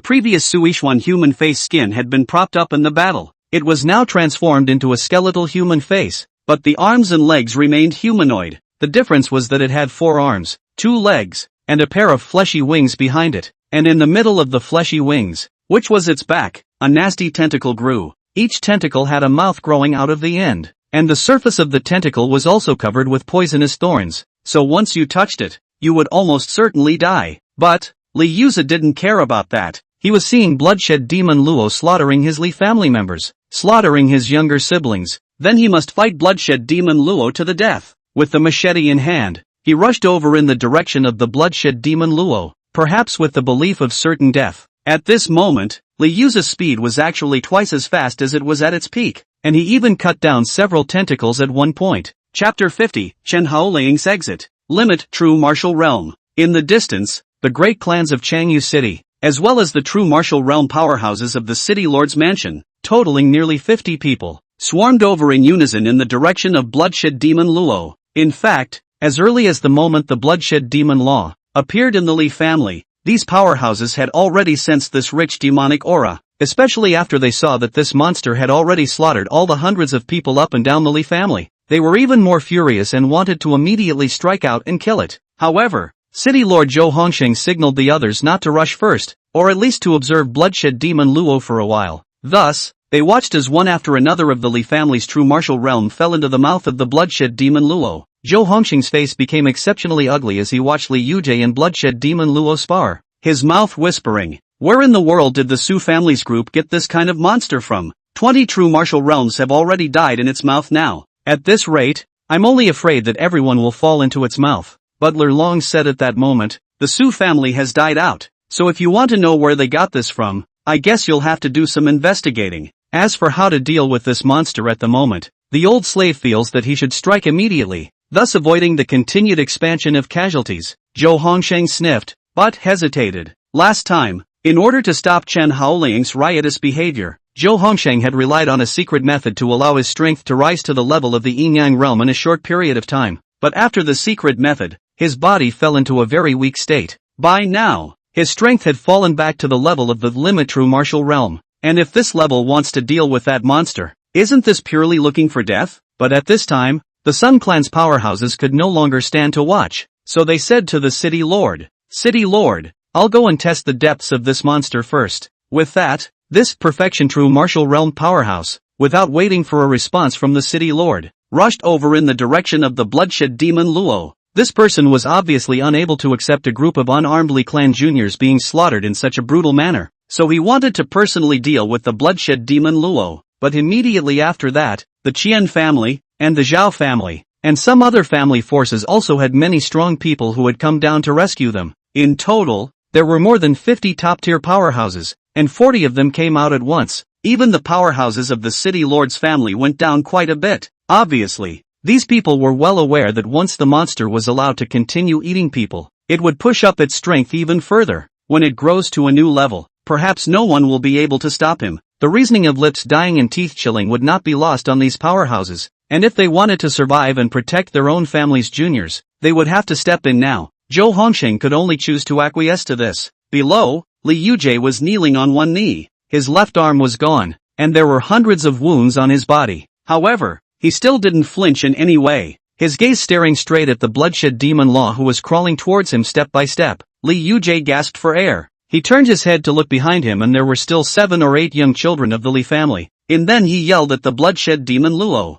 previous Suishuan human face skin had been propped up in the battle. It was now transformed into a skeletal human face, but the arms and legs remained humanoid. The difference was that it had 4 arms, 2 legs, and a pair of fleshy wings behind it, and in the middle of the fleshy wings, which was its back, a nasty tentacle grew. Each tentacle had a mouth growing out of the end, and the surface of the tentacle was also covered with poisonous thorns, so once you touched it, you would almost certainly die. But Li Xinyue didn't care about that. He was seeing Bloodshed demon Luo slaughtering his Li family members, slaughtering his younger siblings. Then he must fight Bloodshed demon Luo to the death. With the machete in hand, he rushed over in the direction of the Bloodshed demon Luo, perhaps with the belief of certain death. At this moment, Li Xinyue's speed was actually twice as fast as it was at its peak, and he even cut down several tentacles at one point. Chapter 50, Chen Haoling's Exit. Limit True Martial Realm. In the distance, the great clans of Yongan City, as well as the true martial realm powerhouses of the city lord's mansion, totaling nearly 50 people, swarmed over in unison in the direction of Bloodshed demon Luo. In fact, as early as the moment the Bloodshed demon Law appeared in the Li family, these powerhouses had already sensed this rich demonic aura, especially after they saw that this monster had already slaughtered all the hundreds of people up and down the Li family. They were even more furious and wanted to immediately strike out and kill it. However, City Lord Zhou Hongsheng signaled the others not to rush first, or at least to observe Bloodshed demon Luo for a while. Thus, they watched as one after another of the Li family's true martial realm fell into the mouth of the Bloodshed demon Luo. Zhou Hongsheng's face became exceptionally ugly as he watched Li Xinyue and Bloodshed demon Luo spar, his mouth whispering, "Where in the world did the Su family's group get this kind of monster from? 20 true martial realms have already died in its mouth now. At this rate, I'm only afraid that everyone will fall into its mouth." Butler Long said at that moment, "The Su family has died out, so if you want to know where they got this from, I guess you'll have to do some investigating." As for how to deal with this monster at the moment, the old slave feels that he should strike immediately, thus avoiding the continued expansion of casualties. Zhou Hongsheng sniffed, but hesitated. Last time, in order to stop Chen Haoling's riotous behavior, Zhou Hongsheng had relied on a secret method to allow his strength to rise to the level of the Yin-Yang realm in a short period of time. But after the secret method, his body fell into a very weak state. By now, his strength had fallen back to the level of the limit true martial realm. And if this level wants to deal with that monster, isn't this purely looking for death? But at this time, the Sun Clan's powerhouses could no longer stand to watch, so they said to the City Lord, "City Lord, I'll go and test the depths of this monster first." With that, this perfection true martial realm powerhouse, without waiting for a response from the City Lord, rushed over in the direction of the Bloodshed demon Luo. This person was obviously unable to accept a group of unarmed Li clan juniors being slaughtered in such a brutal manner, so he wanted to personally deal with the Bloodshed demon Luo. But immediately after that, the Qian family, and the Zhao family, and some other family forces also had many strong people who had come down to rescue them. In total, there were more than 50 top-tier powerhouses, and 40 of them came out at once. Even the powerhouses of the City Lord's family went down quite a bit. Obviously, these people were well aware that once the monster was allowed to continue eating people, it would push up its strength even further. When it grows to a new level, perhaps no one will be able to stop him. The reasoning of lips dying and teeth chilling would not be lost on these powerhouses, and if they wanted to survive and protect their own family's juniors, they would have to step in now. Zhou Hongsheng could only choose to acquiesce to this. Below, Li Xinyue was kneeling on one knee, his left arm was gone, and there were hundreds of wounds on his body. However, he still didn't flinch in any way, his gaze staring straight at the Bloodshed demon law who was crawling towards him step by step. Li Xinyue gasped for air. He turned his head to look behind him and there were still 7 or 8 young children of the Li family. And then he yelled at the Bloodshed demon Luo.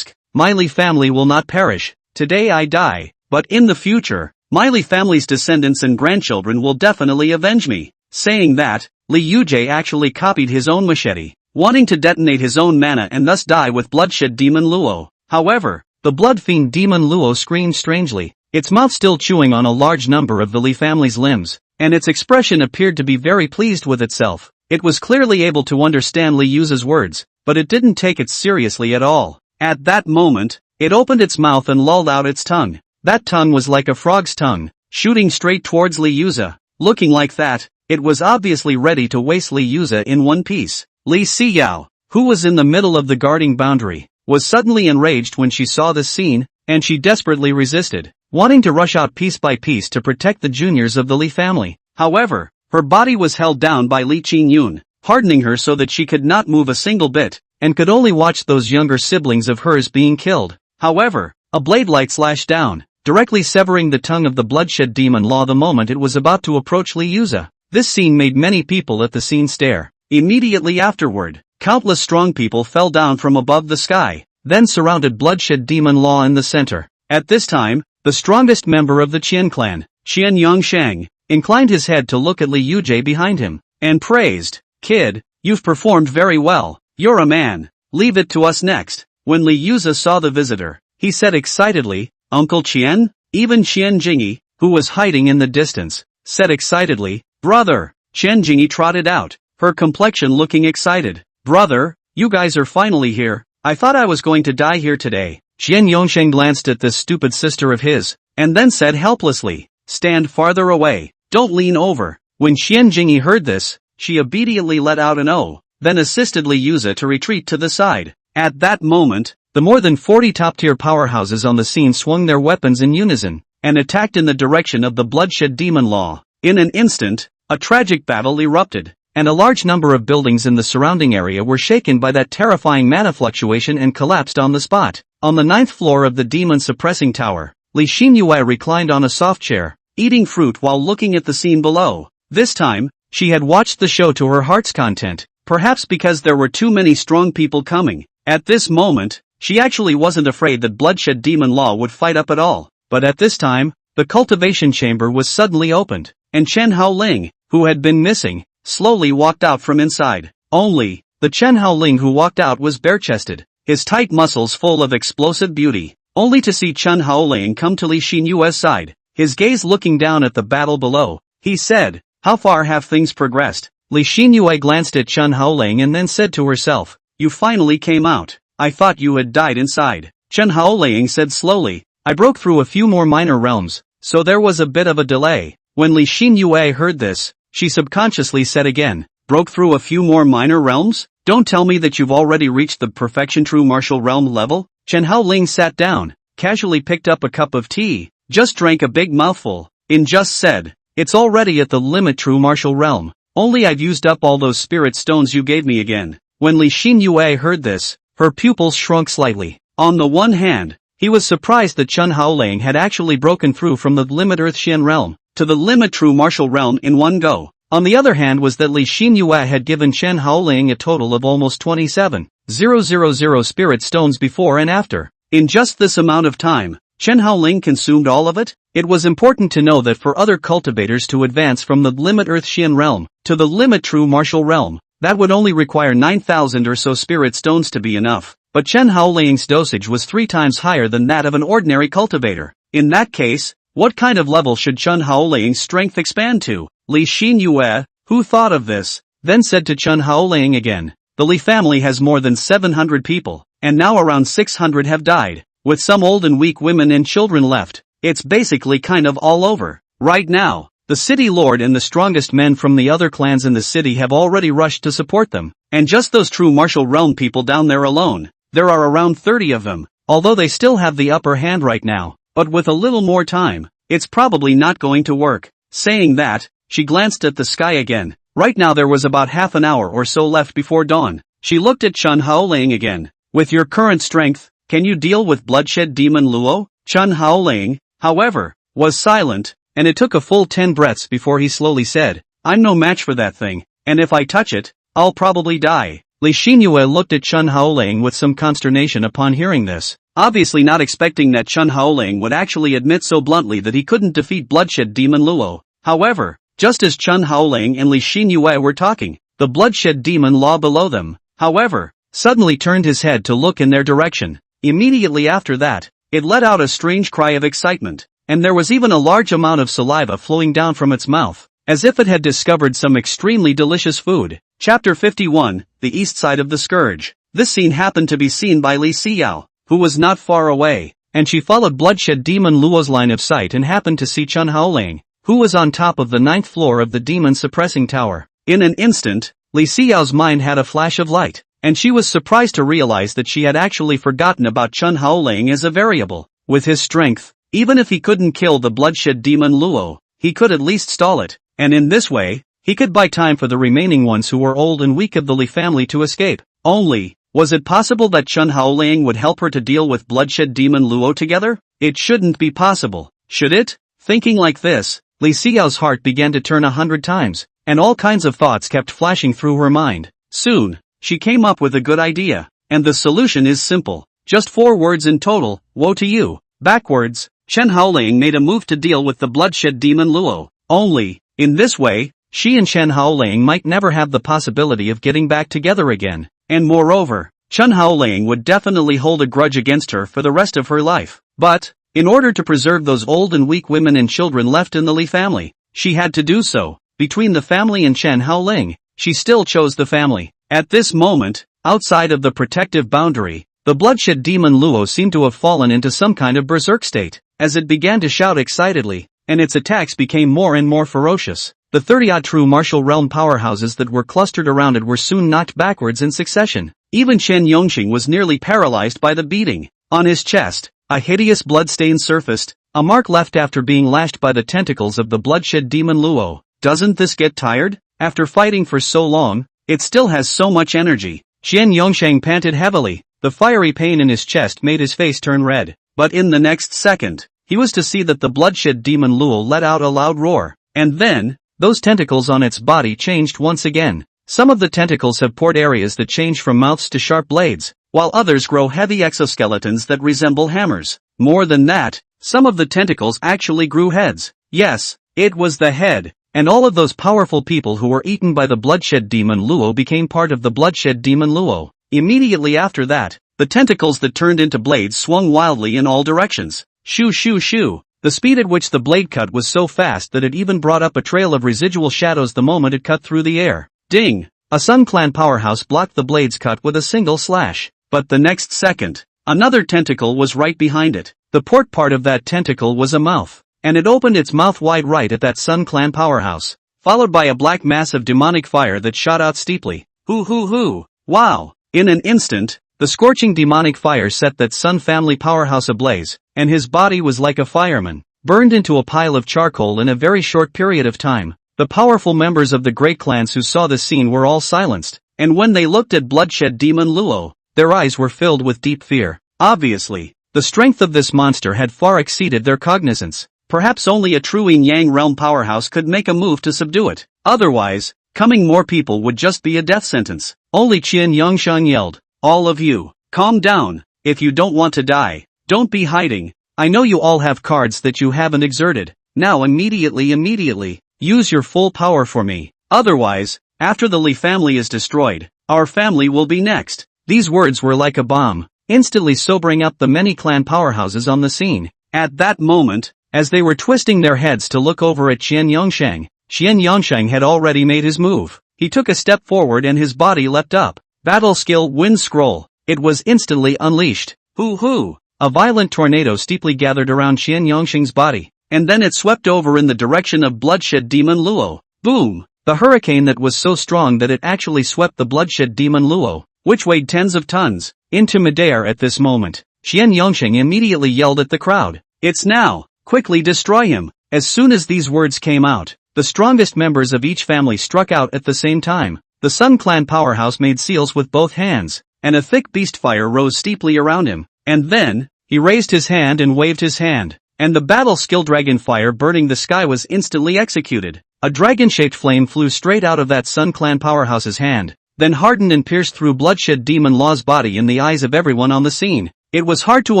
My Li family will not perish. Today I die, but in the future, my Li family's descendants and grandchildren will definitely avenge me. Saying that, Li Xinyue actually copied his own machete, wanting to detonate his own mana and thus die with Bloodshed demon Luo. However, the blood fiend demon Luo screamed strangely, its mouth still chewing on a large number of the Li family's limbs, and its expression appeared to be very pleased with itself. It was clearly able to understand Li Yu's words, but it didn't take it seriously at all. At that moment, it opened its mouth and lolled out its tongue. That tongue was like a frog's tongue, shooting straight towards Li Yuza. Looking like that, it was obviously ready to waste Li Yuza in one piece. Li Xinyue, who was in the middle of the guarding boundary, was suddenly enraged when she saw this scene, and she desperately resisted, wanting to rush out piece by piece to protect the juniors of the Li family. However, her body was held down by Li Xinyue, hardening her so that she could not move a single bit, and could only watch those younger siblings of hers being killed. However, a blade light slashed down, directly severing the tongue of the Bloodshed demon law the moment it was about to approach Li Yuza. This scene made many people at the scene stare. Immediately afterward, countless strong people fell down from above the sky, then surrounded Bloodshed demon law in the center. At this time, the strongest member of the Qian clan, Qian Yongshang, inclined his head to look at Li Xinyue behind him, and praised, "Kid, you've performed very well, you're a man, leave it to us next." When Li Yuza saw the visitor, he said excitedly, "Uncle Qian?" Even Qian Jingyi, who was hiding in the distance, said excitedly, "Brother." Qian Jingyi trotted out, her complexion looking excited. "Brother, you guys are finally here. I thought I was going to die here today." Qian Yongsheng glanced at this stupid sister of his, and then said helplessly, "Stand farther away, don't lean over." When Qian Jingyi heard this, she obediently let out an "oh," then assisted Li Yuza to retreat to the side. At that moment, the more than 40 top-tier powerhouses on the scene swung their weapons in unison, and attacked in the direction of the Bloodshed demon law. In an instant, a tragic battle erupted, and a large number of buildings in the surrounding area were shaken by that terrifying mana fluctuation and collapsed on the spot. On the 9th floor of the demon suppressing tower, Li Xinyue reclined on a soft chair, eating fruit while looking at the scene below. This time, she had watched the show to her heart's content, perhaps because there were too many strong people coming. At this moment, she actually wasn't afraid that Bloodshed demon law would fight up at all. But at this time, the cultivation chamber was suddenly opened, and Chen Haoling, who had been missing, slowly walked out from inside. Only, the Chen Haoling who walked out was bare-chested, his tight muscles full of explosive beauty, only to see Chen Haoling come to Li Xinyue's side, his gaze looking down at the battle below. He said, "How far have things progressed?" Li Xinyue glanced at Chen Haoling and then said to herself, "You finally came out. I thought you had died inside." Chen Haoling said slowly, "I broke through a few more minor realms, so there was a bit of a delay." When Li Xinyue heard this, she subconsciously said again, "Broke through a few more minor realms? Don't tell me that you've already reached the perfection true martial realm level?" Chen Haoling sat down, casually picked up a cup of tea, just drank a big mouthful, and just said, "It's already at the limit true martial realm, only I've used up all those spirit stones you gave me again." When Li Xinyue heard this, her pupils shrunk slightly. On the one hand, he was surprised that Chen Haoling had actually broken through from the limit Earth Xian realm to the limit true martial realm in one go. On the other hand was that Li Xinyue had given Chen Haoling a total of almost 27,000 spirit stones before and after. In just this amount of time, Chen Haoling consumed all of it? It was important to know that for other cultivators to advance from the limit Earth Xian realm to the limit true martial realm, that would only require 9,000 or so spirit stones to be enough. But Chen Haoling's dosage was 3 times higher than that of an ordinary cultivator. In that case, what kind of level should Chen Haoling's strength expand to? Li Xinyue, who thought of this, then said to Chen Haoling again, "The Li family has more than 700 people, and now around 600 have died, with some old and weak women and children left. It's basically kind of all over. Right now, The city lord and the strongest men from the other clans in the city have already rushed to support them, and just those true martial realm people down there alone, there are around 30 of them, although they still have the upper hand right now, but with a little more time, it's probably not going to work. Saying that, she glanced at the sky again. Right now there was about half an hour or so left before dawn. She looked at Chen Haoling again. With your current strength, can you deal with Bloodshed Demon Luo? Chen Haoling, however, was silent, and it took a full 10 breaths before he slowly said, I'm no match for that thing, and if I touch it, I'll probably die. Li Xinyue looked at Chen Haoling with some consternation upon hearing this, obviously not expecting that Chen Haoling would actually admit so bluntly that he couldn't defeat Bloodshed Demon Luo. However, just as Chen Haoling and Li Xinyue were talking, the Bloodshed Demon Law below them, however, suddenly turned his head to look in their direction. Immediately after that, it let out a strange cry of excitement, and there was even a large amount of saliva flowing down from its mouth, as if it had discovered some extremely delicious food. Chapter 51, The East Side of the Scourge. This scene happened to be seen by Li Xinyue, who was not far away, and she followed Bloodshed Demon Luo's line of sight and happened to see Chen Haoling, who was on top of the 9th floor of the demon suppressing tower. In an instant, Li Xinyue's mind had a flash of light, and she was surprised to realize that she had actually forgotten about Chen Haoling as a variable. With his strength, even if he couldn't kill the Bloodshed Demon Luo, he could at least stall it, and in this way, he could buy time for the remaining ones who were old and weak of the Li family to escape. Only, was it possible that Chen Haoling would help her to deal with Bloodshed Demon Luo together? It shouldn't be possible, should it? Thinking like this, Li Xinyue's heart began to turn 100 times, and all kinds of thoughts kept flashing through her mind. Soon, she came up with a good idea, and the solution is simple. Just 4 words in total, woe to you. Backwards, Chen Haoling made a move to deal with the Bloodshed Demon Luo. Only, in this way, she and Chen Haoling might never have the possibility of getting back together again, and moreover, Chen Haoling would definitely hold a grudge against her for the rest of her life. But, in order to preserve those old and weak women and children left in the Li family, she had to do so. Between the family and Chen Haoling, she still chose the family. At this moment, outside of the protective boundary, the Bloodshed Demon Luo seemed to have fallen into some kind of berserk state, as it began to shout excitedly, and its attacks became more and more ferocious. The 30-odd true martial realm powerhouses that were clustered around it were soon knocked backwards in succession. Even Chen Yongxing was nearly paralyzed by the beating. On his chest, a hideous bloodstain surfaced, a mark left after being lashed by the tentacles of the Bloodshed Demon Luo. Doesn't this get tired? After fighting for so long, it still has so much energy. Chen Yongxing panted heavily. The fiery pain in his chest made his face turn red. But in the next second, he was to see that the Bloodshed Demon Luo let out a loud roar. And then, those tentacles on its body changed once again. Some of the tentacles have port areas that change from mouths to sharp blades, while others grow heavy exoskeletons that resemble hammers. More than that, some of the tentacles actually grew heads. Yes, it was the head. And all of those powerful people who were eaten by the Bloodshed Demon Luo became part of the Bloodshed Demon Luo. Immediately after that, the tentacles that turned into blades swung wildly in all directions. Shoo shoo shoo. The speed at which the blade cut was so fast that it even brought up a trail of residual shadows the moment it cut through the air. Ding! A Sun Clan powerhouse blocked the blade's cut with a single slash. But the next second, another tentacle was right behind it. The port part of that tentacle was a mouth, and it opened its mouth wide right at that Sun Clan powerhouse, followed by a black mass of demonic fire that shot out steeply. Hoo hoo hoo! Wow! In an instant, the scorching demonic fire set that Sun family powerhouse ablaze, and his body was like a fireman, burned into a pile of charcoal in a very short period of time. The powerful members of the great clans who saw the scene were all silenced, and when they looked at Bloodshed Demon Luo, their eyes were filled with deep fear. Obviously, the strength of this monster had far exceeded their cognizance. Perhaps only a true yin-yang realm powerhouse could make a move to subdue it. Otherwise, coming more people would just be a death sentence. Only Chen Yangshan yelled, all of you, calm down. If you don't want to die, don't be hiding. I know you all have cards that you haven't exerted. Now immediately, use your full power for me. Otherwise, after the Li family is destroyed, our family will be next. These words were like a bomb, instantly sobering up the many clan powerhouses on the scene. At that moment, as they were twisting their heads to look over at Chen Yangshan had already made his move. He took a step forward and his body leapt up. Battle skill wind scroll. It was instantly unleashed. Hoo hoo! A violent tornado steeply gathered around Chen Yangshan's body, and then it swept over in the direction of Bloodshed Demon Luo. Boom! The hurricane that was so strong that it actually swept the Bloodshed Demon Luo, which weighed tens of tons, into midair at this moment. Xian Yongsheng immediately yelled at the crowd, "It's now! Quickly destroy him!" As soon as these words came out, the strongest members of each family struck out at the same time. The Sun Clan powerhouse made seals with both hands, and a thick beast fire rose steeply around him. And then, he raised his hand and waved his hand, and the battle skill dragon fire burning the sky was instantly executed. A dragon-shaped flame flew straight out of that Sun Clan powerhouse's hand, then hardened and pierced through Bloodshed Demon Law's body in the eyes of everyone on the scene. It was hard to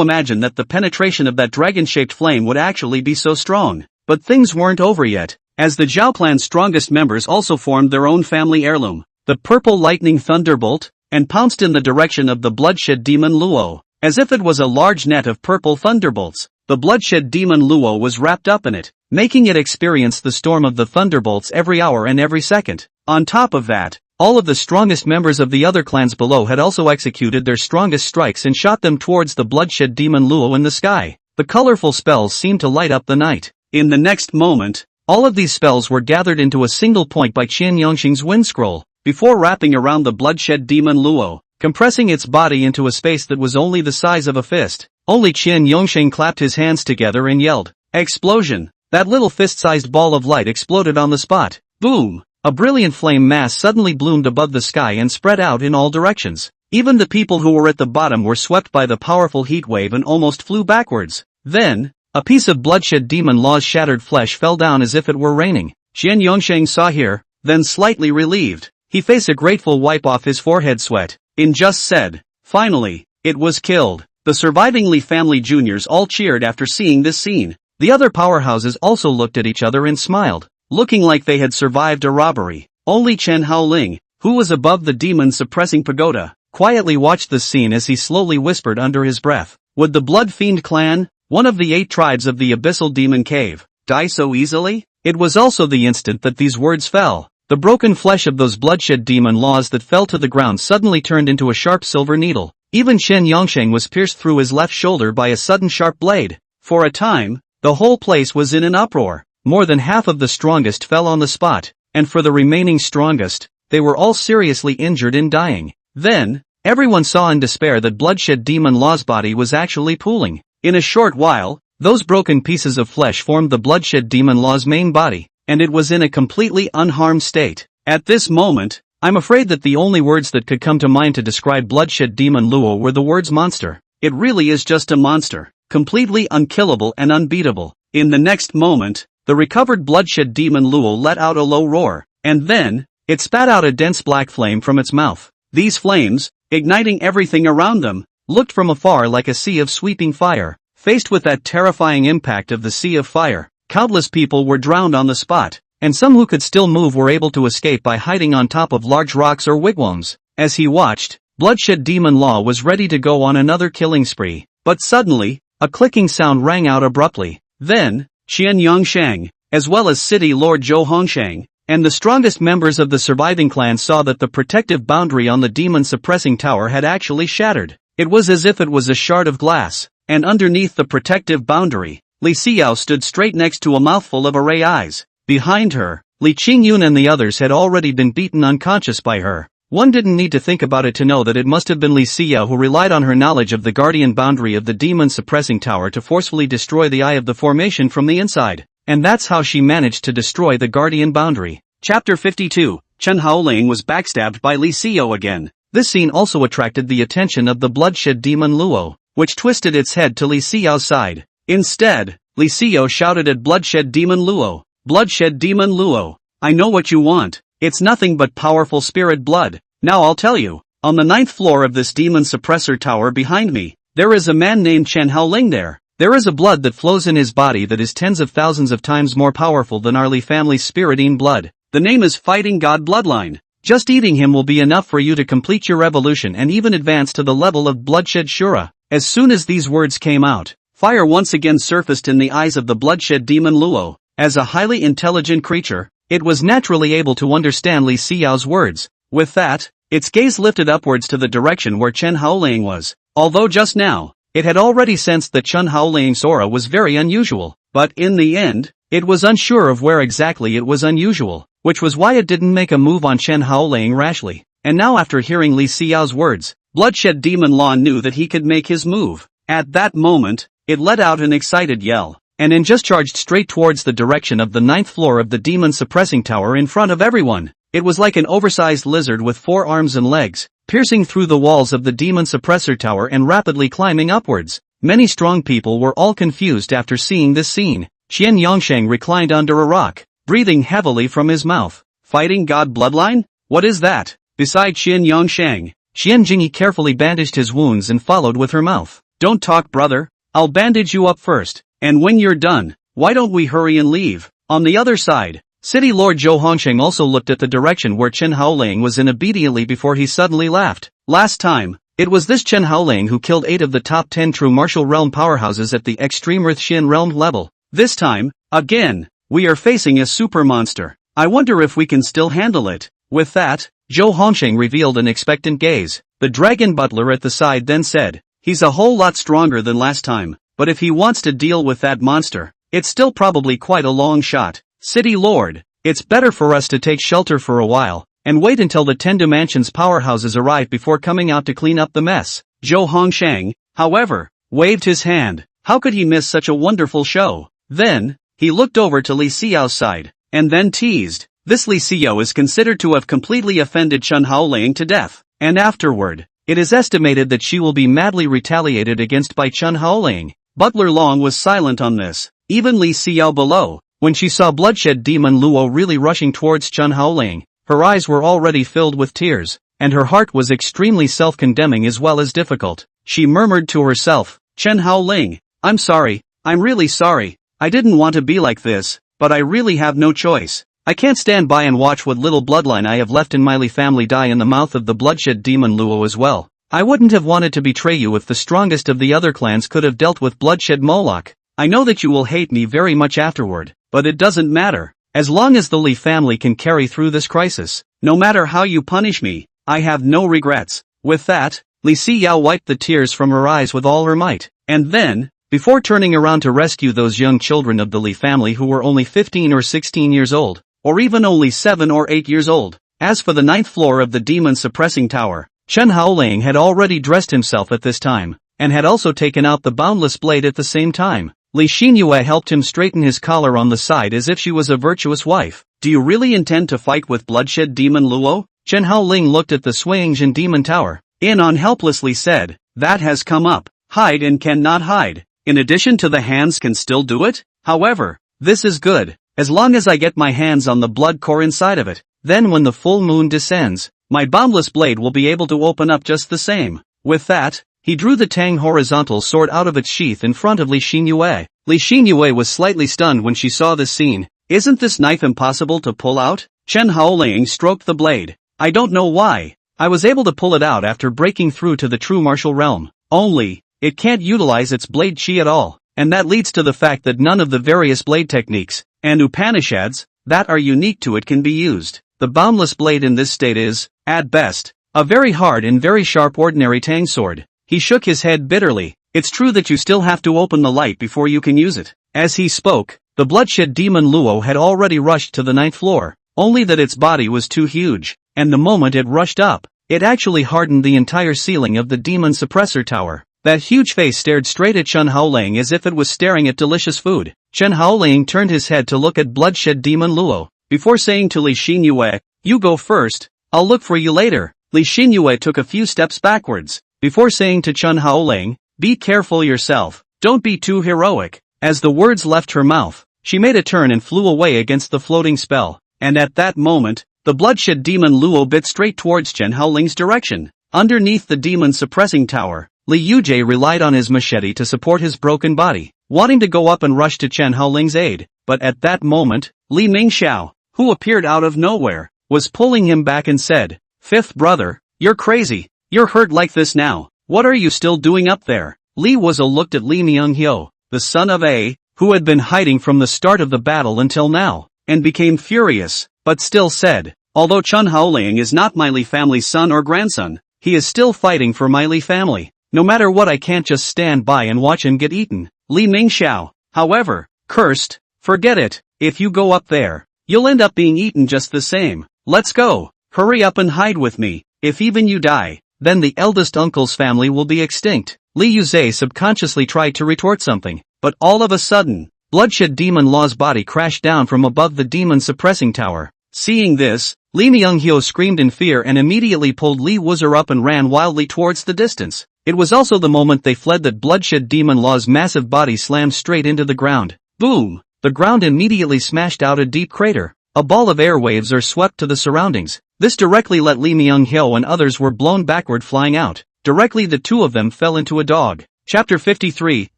imagine that the penetration of that dragon-shaped flame would actually be so strong. But things weren't over yet, as the Zhao clan's strongest members also formed their own family heirloom, the Purple Lightning Thunderbolt, and pounced in the direction of the Bloodshed Demon Luo, as if it was a large net of purple thunderbolts. The Bloodshed Demon Luo was wrapped up in it, making it experience the storm of the thunderbolts every hour and every second. On top of that, all of the strongest members of the other clans below had also executed their strongest strikes and shot them towards the Bloodshed Demon Luo in the sky. The colorful spells seemed to light up the night. In the next moment, all of these spells were gathered into a single point by Qian Yongxing's wind scroll, before wrapping around the Bloodshed Demon Luo, compressing its body into a space that was only the size of a fist. Only Qian Yongxing clapped his hands together and yelled, "Explosion!" That little fist-sized ball of light exploded on the spot. Boom! A brilliant flame mass suddenly bloomed above the sky and spread out in all directions. Even the people who were at the bottom were swept by the powerful heat wave and almost flew backwards. Then, a piece of Bloodshed Demon Law's shattered flesh fell down as if it were raining. Qian Yongsheng saw here, then slightly relieved. He faced a grateful wipe off his forehead sweat. In just said, "Finally, it was killed." The surviving Li family juniors all cheered after seeing this scene. The other powerhouses also looked at each other and smiled, looking like they had survived a robbery. Only Chen Haoling, who was above the demon-suppressing pagoda, quietly watched the scene as he slowly whispered under his breath, "Would the Blood Fiend clan, one of the 8 tribes of the Abyssal Demon Cave, die so easily?" It was also the instant that these words fell. The broken flesh of those Bloodshed Demon Laws that fell to the ground suddenly turned into a sharp silver needle. Even Chen Yongsheng was pierced through his left shoulder by a sudden sharp blade. For a time, the whole place was in an uproar. More than half of the strongest fell on the spot, and for the remaining strongest, they were all seriously injured and dying. Then, everyone saw in despair that Bloodshed Demon Law's body was actually pooling. In a short while, those broken pieces of flesh formed the Bloodshed Demon Law's main body, and it was in a completely unharmed state. At this moment, I'm afraid that the only words that could come to mind to describe Bloodshed Demon Luo were the words monster. It really is just a monster, completely unkillable and unbeatable. In the next moment, the recovered Bloodshed Demon Luo let out a low roar, and then, it spat out a dense black flame from its mouth. These flames, igniting everything around them, looked from afar like a sea of sweeping fire. Faced with that terrifying impact of the sea of fire, countless people were drowned on the spot, and some who could still move were able to escape by hiding on top of large rocks or wigwams. As he watched, Bloodshed Demon Law was ready to go on another killing spree, but suddenly, a clicking sound rang out abruptly. Then, Qian Yongsheng, as well as City Lord Zhou Hongsheng, and the strongest members of the surviving clan saw that the protective boundary on the demon-suppressing tower had actually shattered. It was as if it was a shard of glass, and underneath the protective boundary, Li Xinyue stood straight next to a mouthful of array eyes. Behind her, Li Xinyue and the others had already been beaten unconscious by her. One didn't need to think about it to know that it must have been Li Xinyue who relied on her knowledge of the guardian boundary of the demon-suppressing tower to forcefully destroy the eye of the formation from the inside. And that's how she managed to destroy the guardian boundary. Chapter 52, Chen Haoling was backstabbed by Li Xinyue again. This scene also attracted the attention of the Bloodshed Demon Luo, which twisted its head to Li Xinyue's side. Instead, Li Xinyue shouted at Bloodshed Demon Luo, "Bloodshed Demon Luo, I know what you want. It's nothing but powerful spirit blood. Now I'll tell you. On the 9th floor of this demon suppressor tower behind me, there is a man named Chen Haoling there. There is a blood that flows in his body that is tens of thousands of times more powerful than our Li family's spiritine blood. The name is Fighting God Bloodline. Just eating him will be enough for you to complete your revolution and even advance to the level of Bloodshed Shura." As soon as these words came out, fire once again surfaced in the eyes of the Bloodshed Demon Luo. As a highly intelligent creature, it was naturally able to understand Li Xinyue's words. With that, its gaze lifted upwards to the direction where Chen Haoling was. Although just now, it had already sensed that Chen Haoling's aura was very unusual. But in the end, it was unsure of where exactly it was unusual, which was why it didn't make a move on Chen Haoling rashly. And now after hearing Li Xinyue's words, Bloodshed Demon Law knew that he could make his move. At that moment, it let out an excited yell, and then just charged straight towards the direction of the 9th floor of the demon suppressing tower in front of everyone. It was like an oversized lizard with 4 arms and legs, piercing through the walls of the demon suppressor tower and rapidly climbing upwards. Many strong people were all confused after seeing this scene. Xian Yongsheng reclined under a rock, breathing heavily from his mouth. Fighting god bloodline? What is that? Beside Xian Yongsheng, Xian Jingyi carefully bandaged his wounds and followed with her mouth. Don't talk, brother. I'll bandage you up first, and when you're done, why don't we hurry and leave? On the other side, City Lord Zhou Hongsheng also looked at the direction where Chen Haoling was in obediently before he suddenly laughed. Last time, it was this Chen Haoling who killed 8 of the top 10 true martial realm powerhouses at the extreme Rithxian realm level. This time, again, we are facing a super monster. I wonder if we can still handle it. With that, Zhou Hongsheng revealed an expectant gaze. The dragon butler at the side then said, he's a whole lot stronger than last time, but if he wants to deal with that monster, it's still probably quite a long shot. City Lord, it's better for us to take shelter for a while, and wait until the Tendu Mansion's powerhouses arrive before coming out to clean up the mess. Zhou Hongsheng, however, waved his hand. How could he miss such a wonderful show? Then, he looked over to Li Xinyue's side, and then teased. This Li Xinyue is considered to have completely offended Chen Haoling to death, and afterward, it is estimated that she will be madly retaliated against by Chen Haoling. Butler Long was silent on this. Even Li Xinyue below, when she saw Bloodshed Demon Luo really rushing towards Chen Haoling, her eyes were already filled with tears, and her heart was extremely self-condemning as well as difficult. She murmured to herself, Chen Haoling, I'm sorry, I'm really sorry. I didn't want to be like this, but I really have no choice. I can't stand by and watch what little bloodline I have left in my Li family die in the mouth of the Bloodshed Demon Luo as well. I wouldn't have wanted to betray you if the strongest of the other clans could have dealt with Bloodshed Moloch. I know that you will hate me very much afterward, but it doesn't matter. As long as the Li family can carry through this crisis, no matter how you punish me, I have no regrets. With that, Li Xinyue wiped the tears from her eyes with all her might, and then, before turning around to rescue those young children of the Li family who were only 15 or 16 years old, or even only 7 or 8 years old. As for the 9th floor of the demon suppressing tower, Chen Haoling had already dressed himself at this time, and had also taken out the boundless blade at the same time. Li Xinyue helped him straighten his collar on the side as if she was a virtuous wife. Do you really intend to fight with Bloodshed Demon Luo? Chen Haoling looked at the Suangjin Demon Tower. In on helplessly said, that has come up. Hide and cannot hide. In addition to the hands can still do it? However, this is good, as long as I get my hands on the blood core inside of it. Then when the full moon descends, my boundless blade will be able to open up just the same. With that, he drew the Tang horizontal sword out of its sheath in front of Li Xinyue. Li Xinyue was slightly stunned when she saw this scene. Isn't this knife impossible to pull out? Chen Haoling stroked the blade. I don't know why. I was able to pull it out after breaking through to the true martial realm. Only, it can't utilize its blade chi at all, and that leads to the fact that none of the various blade techniques, and Upanishads, that are unique to it can be used. The boundless blade in this state is, at best, a very hard and very sharp ordinary Tang sword. He shook his head bitterly. It's true that you still have to open the light before you can use it. As he spoke, the Bloodshed Demon Luo had already rushed to the 9th floor, only that its body was too huge, and the moment it rushed up, it actually hardened the entire ceiling of the demon suppressor tower. That huge face stared straight at Chen Haoling as if it was staring at delicious food. Chen Haoling turned his head to look at Bloodshed Demon Luo, before saying to Li Xinyue, you go first, I'll look for you later. Li Xinyue took a few steps backwards, before saying to Chen Haoling, be careful yourself, don't be too heroic. As the words left her mouth, she made a turn and flew away against the floating spell, and at that moment, the Bloodshed Demon Luo bit straight towards Chen Haoling's direction. Underneath the demon suppressing tower, Li Yuje relied on his machete to support his broken body, wanting to go up and rush to Chen Haoling's aid, but at that moment, Li Mingxiao, who appeared out of nowhere, was pulling him back and said, Fifth brother, you're crazy, you're hurt like this now, what are you still doing up there? Li Wuze looked at Li Myunghyo, the son of A, who had been hiding from the start of the battle until now, and became furious, but still said, although Chen Haoling is not my Li family's son or grandson, he is still fighting for my Li family. No matter what, I can't just stand by and watch him get eaten. Li Mingxiao, however, Cursed, forget it, if you go up there, you'll end up being eaten just the same. Let's go, hurry up and hide with me, if even you die, then the eldest uncle's family will be extinct. Li Xinyue subconsciously tried to retort something, but all of a sudden, Bloodshed Demon Law's body crashed down from above the demon suppressing tower. Seeing this, Li Xinyue screamed in fear and immediately pulled Li Wuzer up and ran wildly towards the distance. It was also the moment they fled that Bloodshed Demon Law's massive body slammed straight into the ground. Boom! The ground immediately smashed out a deep crater. A ball of airwaves are swept to the surroundings. This directly let Li Xinyue and others were blown backward flying out. Directly the two of them fell into a dog. Chapter 53,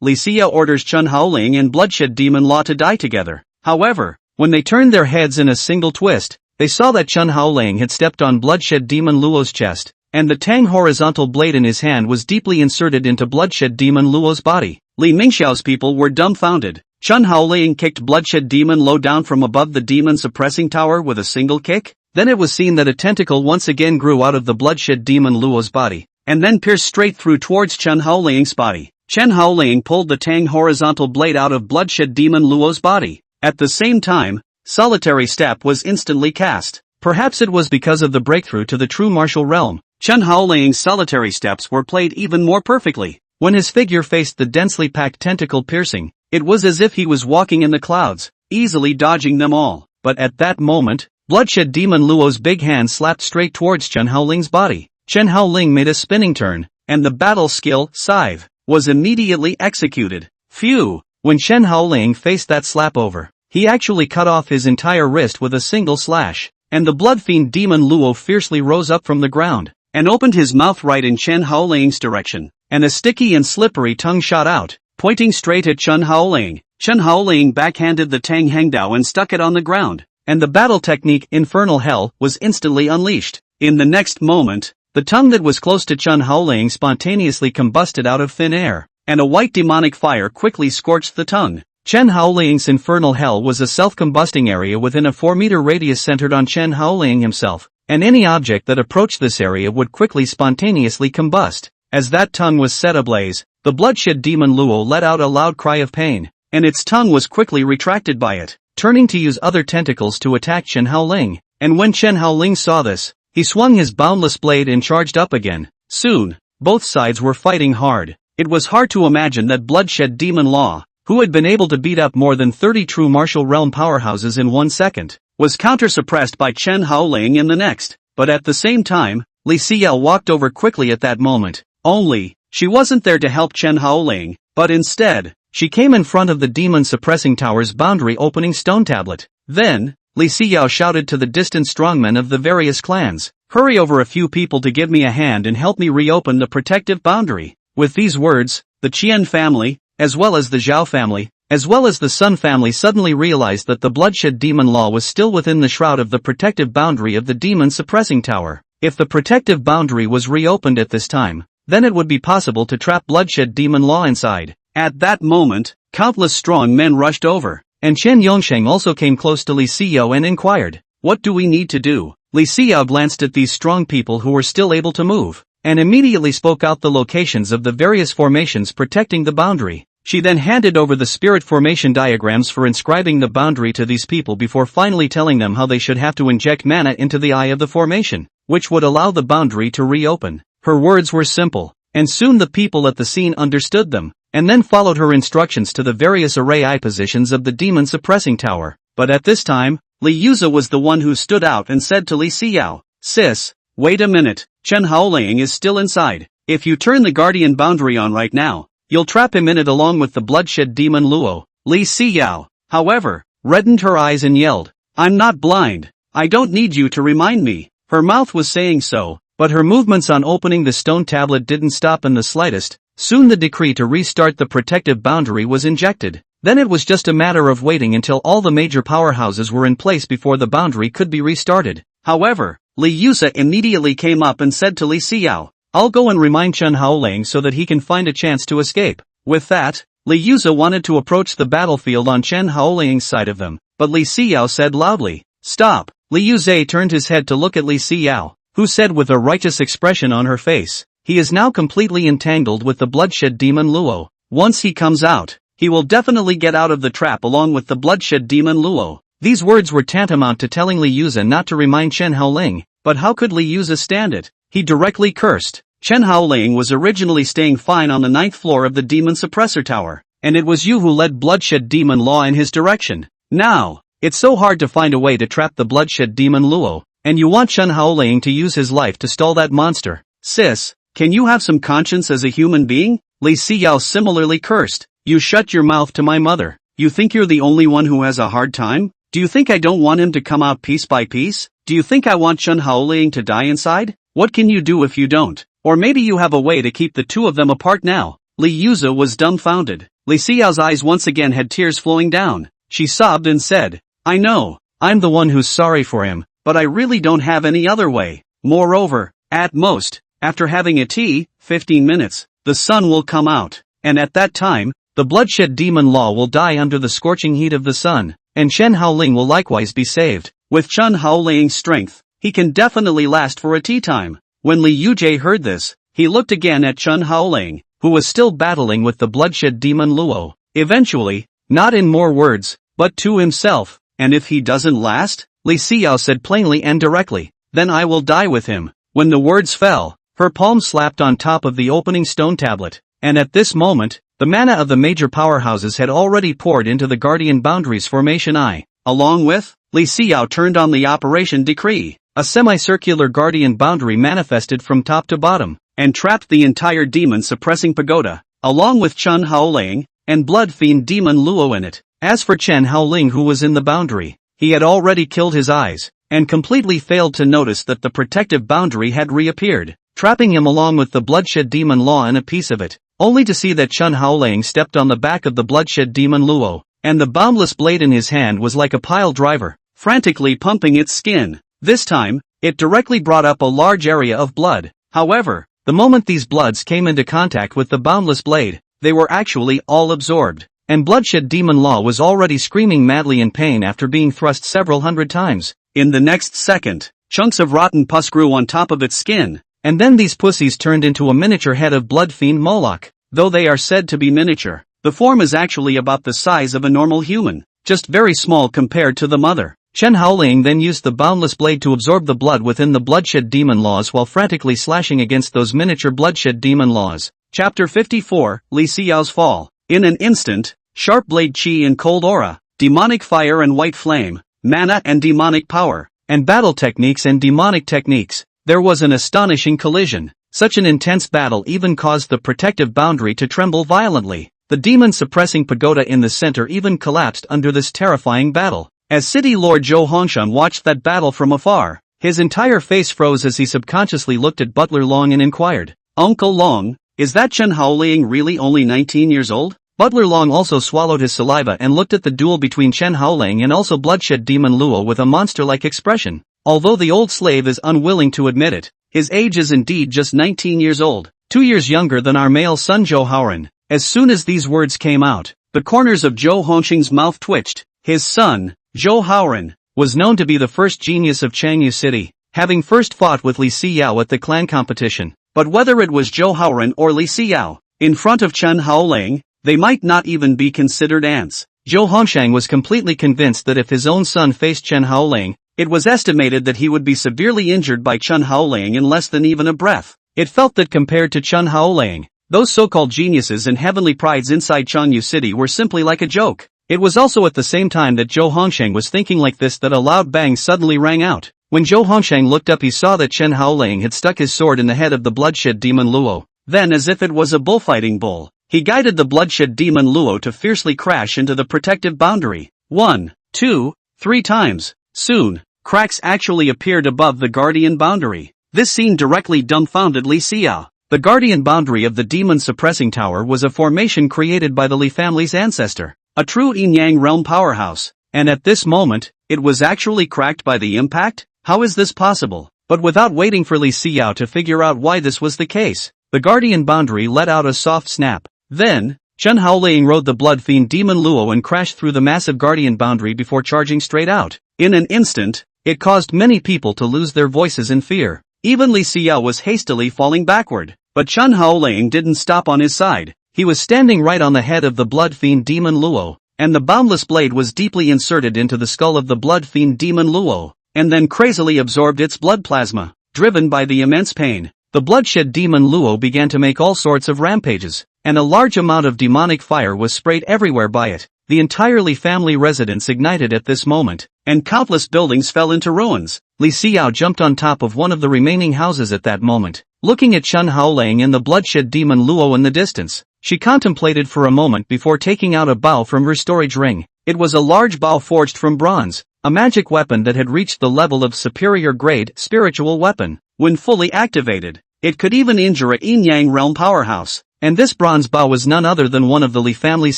Li Xinyue orders Chen Haoling and Bloodshed Demon Law to die together. However, when they turned their heads in a single twist, they saw that Chen Haoling had stepped on Bloodshed Demon Luo's chest, and the tang horizontal blade in his hand was deeply inserted into Bloodshed Demon Luo's body. Li Mingxiao's people were dumbfounded. Chen Haoling kicked Bloodshed Demon Luo down from above the demon suppressing tower with a single kick. Then it was seen that a tentacle once again grew out of the Bloodshed Demon Luo's body, and then pierced straight through towards Chen Haoling's body. Chen Haoling pulled the tang horizontal blade out of Bloodshed Demon Luo's body. At the same time, solitary step was instantly cast. Perhaps it was because of the breakthrough to the true martial realm. Chen Haoling's solitary steps were played even more perfectly. When his figure faced the densely packed tentacle piercing, it was as if he was walking in the clouds, easily dodging them all. But at that moment, Bloodshed Demon Luo's big hand slapped straight towards Chen Haoling's body. Chen Haoling made a spinning turn, and the battle skill, Scythe, was immediately executed. Phew! When Chen Haoling faced that slap over, he actually cut off his entire wrist with a single slash, and the blood fiend Demon Luo fiercely rose up from the ground, and opened his mouth right in Chen Haoling's direction, and a sticky and slippery tongue shot out, pointing straight at Chen Haoling. Chen Haoling backhanded the Tang Hengdao and stuck it on the ground, and the battle technique Infernal Hell was instantly unleashed. In the next moment, the tongue that was close to Chen Haoling spontaneously combusted out of thin air, and a white demonic fire quickly scorched the tongue. Chen Haoling's Infernal Hell was a self-combusting area within a 4-meter radius centered on Chen Haoling himself, and any object that approached this area would quickly spontaneously combust. As that tongue was set ablaze, the Bloodshed Demon Luo let out a loud cry of pain, and its tongue was quickly retracted by it, turning to use other tentacles to attack Chen Haoling. And when Chen Haoling saw this, he swung his boundless blade and charged up again. Soon, both sides were fighting hard. It was hard to imagine that Bloodshed Demon Law, who had been able to beat up more than 30 true martial realm powerhouses in 1 second, was counter-suppressed by Chen Haoling in the next. But at the same time, Li Xinyue walked over quickly at that moment. Only, she wasn't there to help Chen Haoling, but instead, she came in front of the demon suppressing tower's boundary opening stone tablet. Then, Li Xinyue shouted to the distant strongmen of the various clans, "Hurry over a few people to give me a hand and help me reopen the protective boundary." With these words, the Qian family, as well as the Zhao family, as well as the Sun family suddenly realized that the Bloodshed Demon Law was still within the shroud of the protective boundary of the demon suppressing tower. If the protective boundary was reopened at this time, then it would be possible to trap Bloodshed Demon Law inside. At that moment, countless strong men rushed over, and Chen Yongsheng also came close to Li Xinyue and inquired, "What do we need to do?" Li Xinyue glanced at these strong people who were still able to move, and immediately spoke out the locations of the various formations protecting the boundary. She then handed over the spirit formation diagrams for inscribing the boundary to these people before finally telling them how they should have to inject mana into the eye of the formation, which would allow the boundary to reopen. Her words were simple, and soon the people at the scene understood them, and then followed her instructions to the various array eye positions of the demon suppressing tower. But at this time, Li Yuza was the one who stood out and said to Li Xinyue, "Sis, wait a minute, Chen Haoling is still inside. If you turn the guardian boundary on right now, you'll trap him in it along with the Bloodshed Demon Luo." Li Xinyue, however, reddened her eyes and yelled, "I'm not blind. I don't need you to remind me." Her mouth was saying so, but her movements on opening the stone tablet didn't stop in the slightest. Soon the decree to restart the protective boundary was injected. Then it was just a matter of waiting until all the major powerhouses were in place before the boundary could be restarted. However, Li Yuza immediately came up and said to Li Xinyue, "I'll go and remind Chen Haoling so that he can find a chance to escape." With that, Li Yuza wanted to approach the battlefield on Chen Haoling's side of them, but Li Xinyue said loudly, "Stop." Li Yuza turned his head to look at Li Xinyue, who said with a righteous expression on her face, "He is now completely entangled with the Bloodshed Demon Luo. Once he comes out, he will definitely get out of the trap along with the bloodshed demon Luo. These words were tantamount to telling Li Xinyue not to remind Chen Haoling, but how could Li Xinyue stand it? He directly cursed. Chen Haoling was originally staying fine on the 9th floor of the demon suppressor tower, and it was you who led bloodshed demon Law in his direction. Now, it's so hard to find a way to trap the bloodshed demon Luo, and you want Chen Haoling to use his life to stall that monster. Sis, can you have some conscience as a human being? Li Xinyue similarly cursed. You shut your mouth to my mother. You think you're the only one who has a hard time? Do you think I don't want him to come out piece by piece? Do you think I want Chen Haoling to die inside? What can you do if you don't? Or maybe you have a way to keep the two of them apart now. Li Xinyue was dumbfounded. Li Xinyue's eyes once again had tears flowing down. She sobbed and said, I know, I'm the one who's sorry for him, but I really don't have any other way. Moreover, at most, after having a tea, 15 minutes, the sun will come out, and at that time, the bloodshed demon Law will die under the scorching heat of the sun, and Chen Haoling will likewise be saved. With Chen Haoling's strength, he can definitely last for a tea time. When Li Xinyue heard this, he looked again at Chen Haoling, who was still battling with the bloodshed demon Luo. Eventually, not in more words, but to himself, and if he doesn't last, Li Xinyue said plainly and directly, then I will die with him. When the words fell, her palm slapped on top of the opening stone tablet, and at this moment, the mana of the major powerhouses had already poured into the Guardian Boundaries formation I. Along with, Li Xinyue turned on the operation decree. A semicircular Guardian Boundary manifested from top to bottom, and trapped the entire demon-suppressing pagoda, along with Chen Haoling, and Blood Fiend Demon Luo in it. As for Chen Haoling, who was in the boundary, he had already killed his eyes, and completely failed to notice that the protective boundary had reappeared, trapping him along with the bloodshed demon Law in a piece of it, only to see that Chen Haoling stepped on the back of the bloodshed demon Luo, and the boundless blade in his hand was like a pile driver, frantically pumping its skin. This time, it directly brought up a large area of blood. However, the moment these bloods came into contact with the boundless blade, they were actually all absorbed, and bloodshed demon Law was already screaming madly in pain after being thrust several hundred times. In the next second, chunks of rotten pus grew on top of its skin, and then these pussies turned into a miniature head of Blood Fiend Moloch. Though they are said to be miniature, the form is actually about the size of a normal human, just very small compared to the mother. Chen Haoling then used the boundless blade to absorb the blood within the bloodshed demon Laws while frantically slashing against those miniature bloodshed demon Laws. Chapter 54, Li Xinyue's Fall. In an instant, sharp blade chi and cold aura, demonic fire and white flame, mana and demonic power, and battle techniques and demonic techniques. There was an astonishing collision. Such an intense battle even caused the protective boundary to tremble violently. The demon-suppressing pagoda in the center even collapsed under this terrifying battle. As City Lord Zhou Hongshan watched that battle from afar, his entire face froze as he subconsciously looked at Butler Long and inquired, Uncle Long, is that Chen Haoling really only 19 years old? Butler Long also swallowed his saliva and looked at the duel between Chen Haoling and also bloodshed demon Luo with a monster-like expression. Although the old slave is unwilling to admit it, his age is indeed just 19 years old, 2 years younger than our male son Zhou Haoran. As soon as these words came out, the corners of Zhou Hongxing's mouth twitched. His son, Zhou Haoran, was known to be the first genius of Yongan City, having first fought with Li Xinyue at the clan competition. But whether it was Zhou Haoran or Li Xinyue, in front of Chen Haoling, they might not even be considered ants. Zhou Hongxing was completely convinced that if his own son faced Chen Haoling, it was estimated that he would be severely injured by Chen Haoling in less than even a breath. It felt that compared to Chen Haoling, those so-called geniuses and heavenly prides inside Yongan City were simply like a joke. It was also at the same time that Zhou Hongxing was thinking like this that a loud bang suddenly rang out. When Zhou Hongxing looked up, he saw that Chen Haoling had stuck his sword in the head of the bloodshed demon Luo. Then, as if it was a bullfighting bull, he guided the bloodshed demon Luo to fiercely crash into the protective boundary. 1, 2, 3 times. Soon, cracks actually appeared above the guardian boundary. This scene directly dumbfounded Li Xinyue. The guardian boundary of the demon-suppressing tower was a formation created by the Li family's ancestor, a true yin-yang realm powerhouse, and at this moment, it was actually cracked by the impact? How is this possible? But without waiting for Li Xinyue to figure out why this was the case, the guardian boundary let out a soft snap. Then, Chen Haoling rode the blood fiend demon Luo and crashed through the massive guardian boundary before charging straight out. In an instant, it caused many people to lose their voices in fear. Even Li Xinyue was hastily falling backward. But Chen Haoling didn't stop on his side. He was standing right on the head of the blood fiend demon Luo, and the boundless blade was deeply inserted into the skull of the blood fiend demon Luo, and then crazily absorbed its blood plasma. Driven by the immense pain, the bloodshed demon Luo began to make all sorts of rampages, and a large amount of demonic fire was sprayed everywhere by it. The entirely family residence ignited at this moment, and countless buildings fell into ruins. Li Xinyue jumped on top of one of the remaining houses at that moment. Looking at Chen Haoling and the bloodshed demon Luo in the distance, she contemplated for a moment before taking out a bow from her storage ring. It was a large bow forged from bronze, a magic weapon that had reached the level of superior grade spiritual weapon. When fully activated, it could even injure a yin-yang realm powerhouse. And this bronze bow was none other than one of the Li family's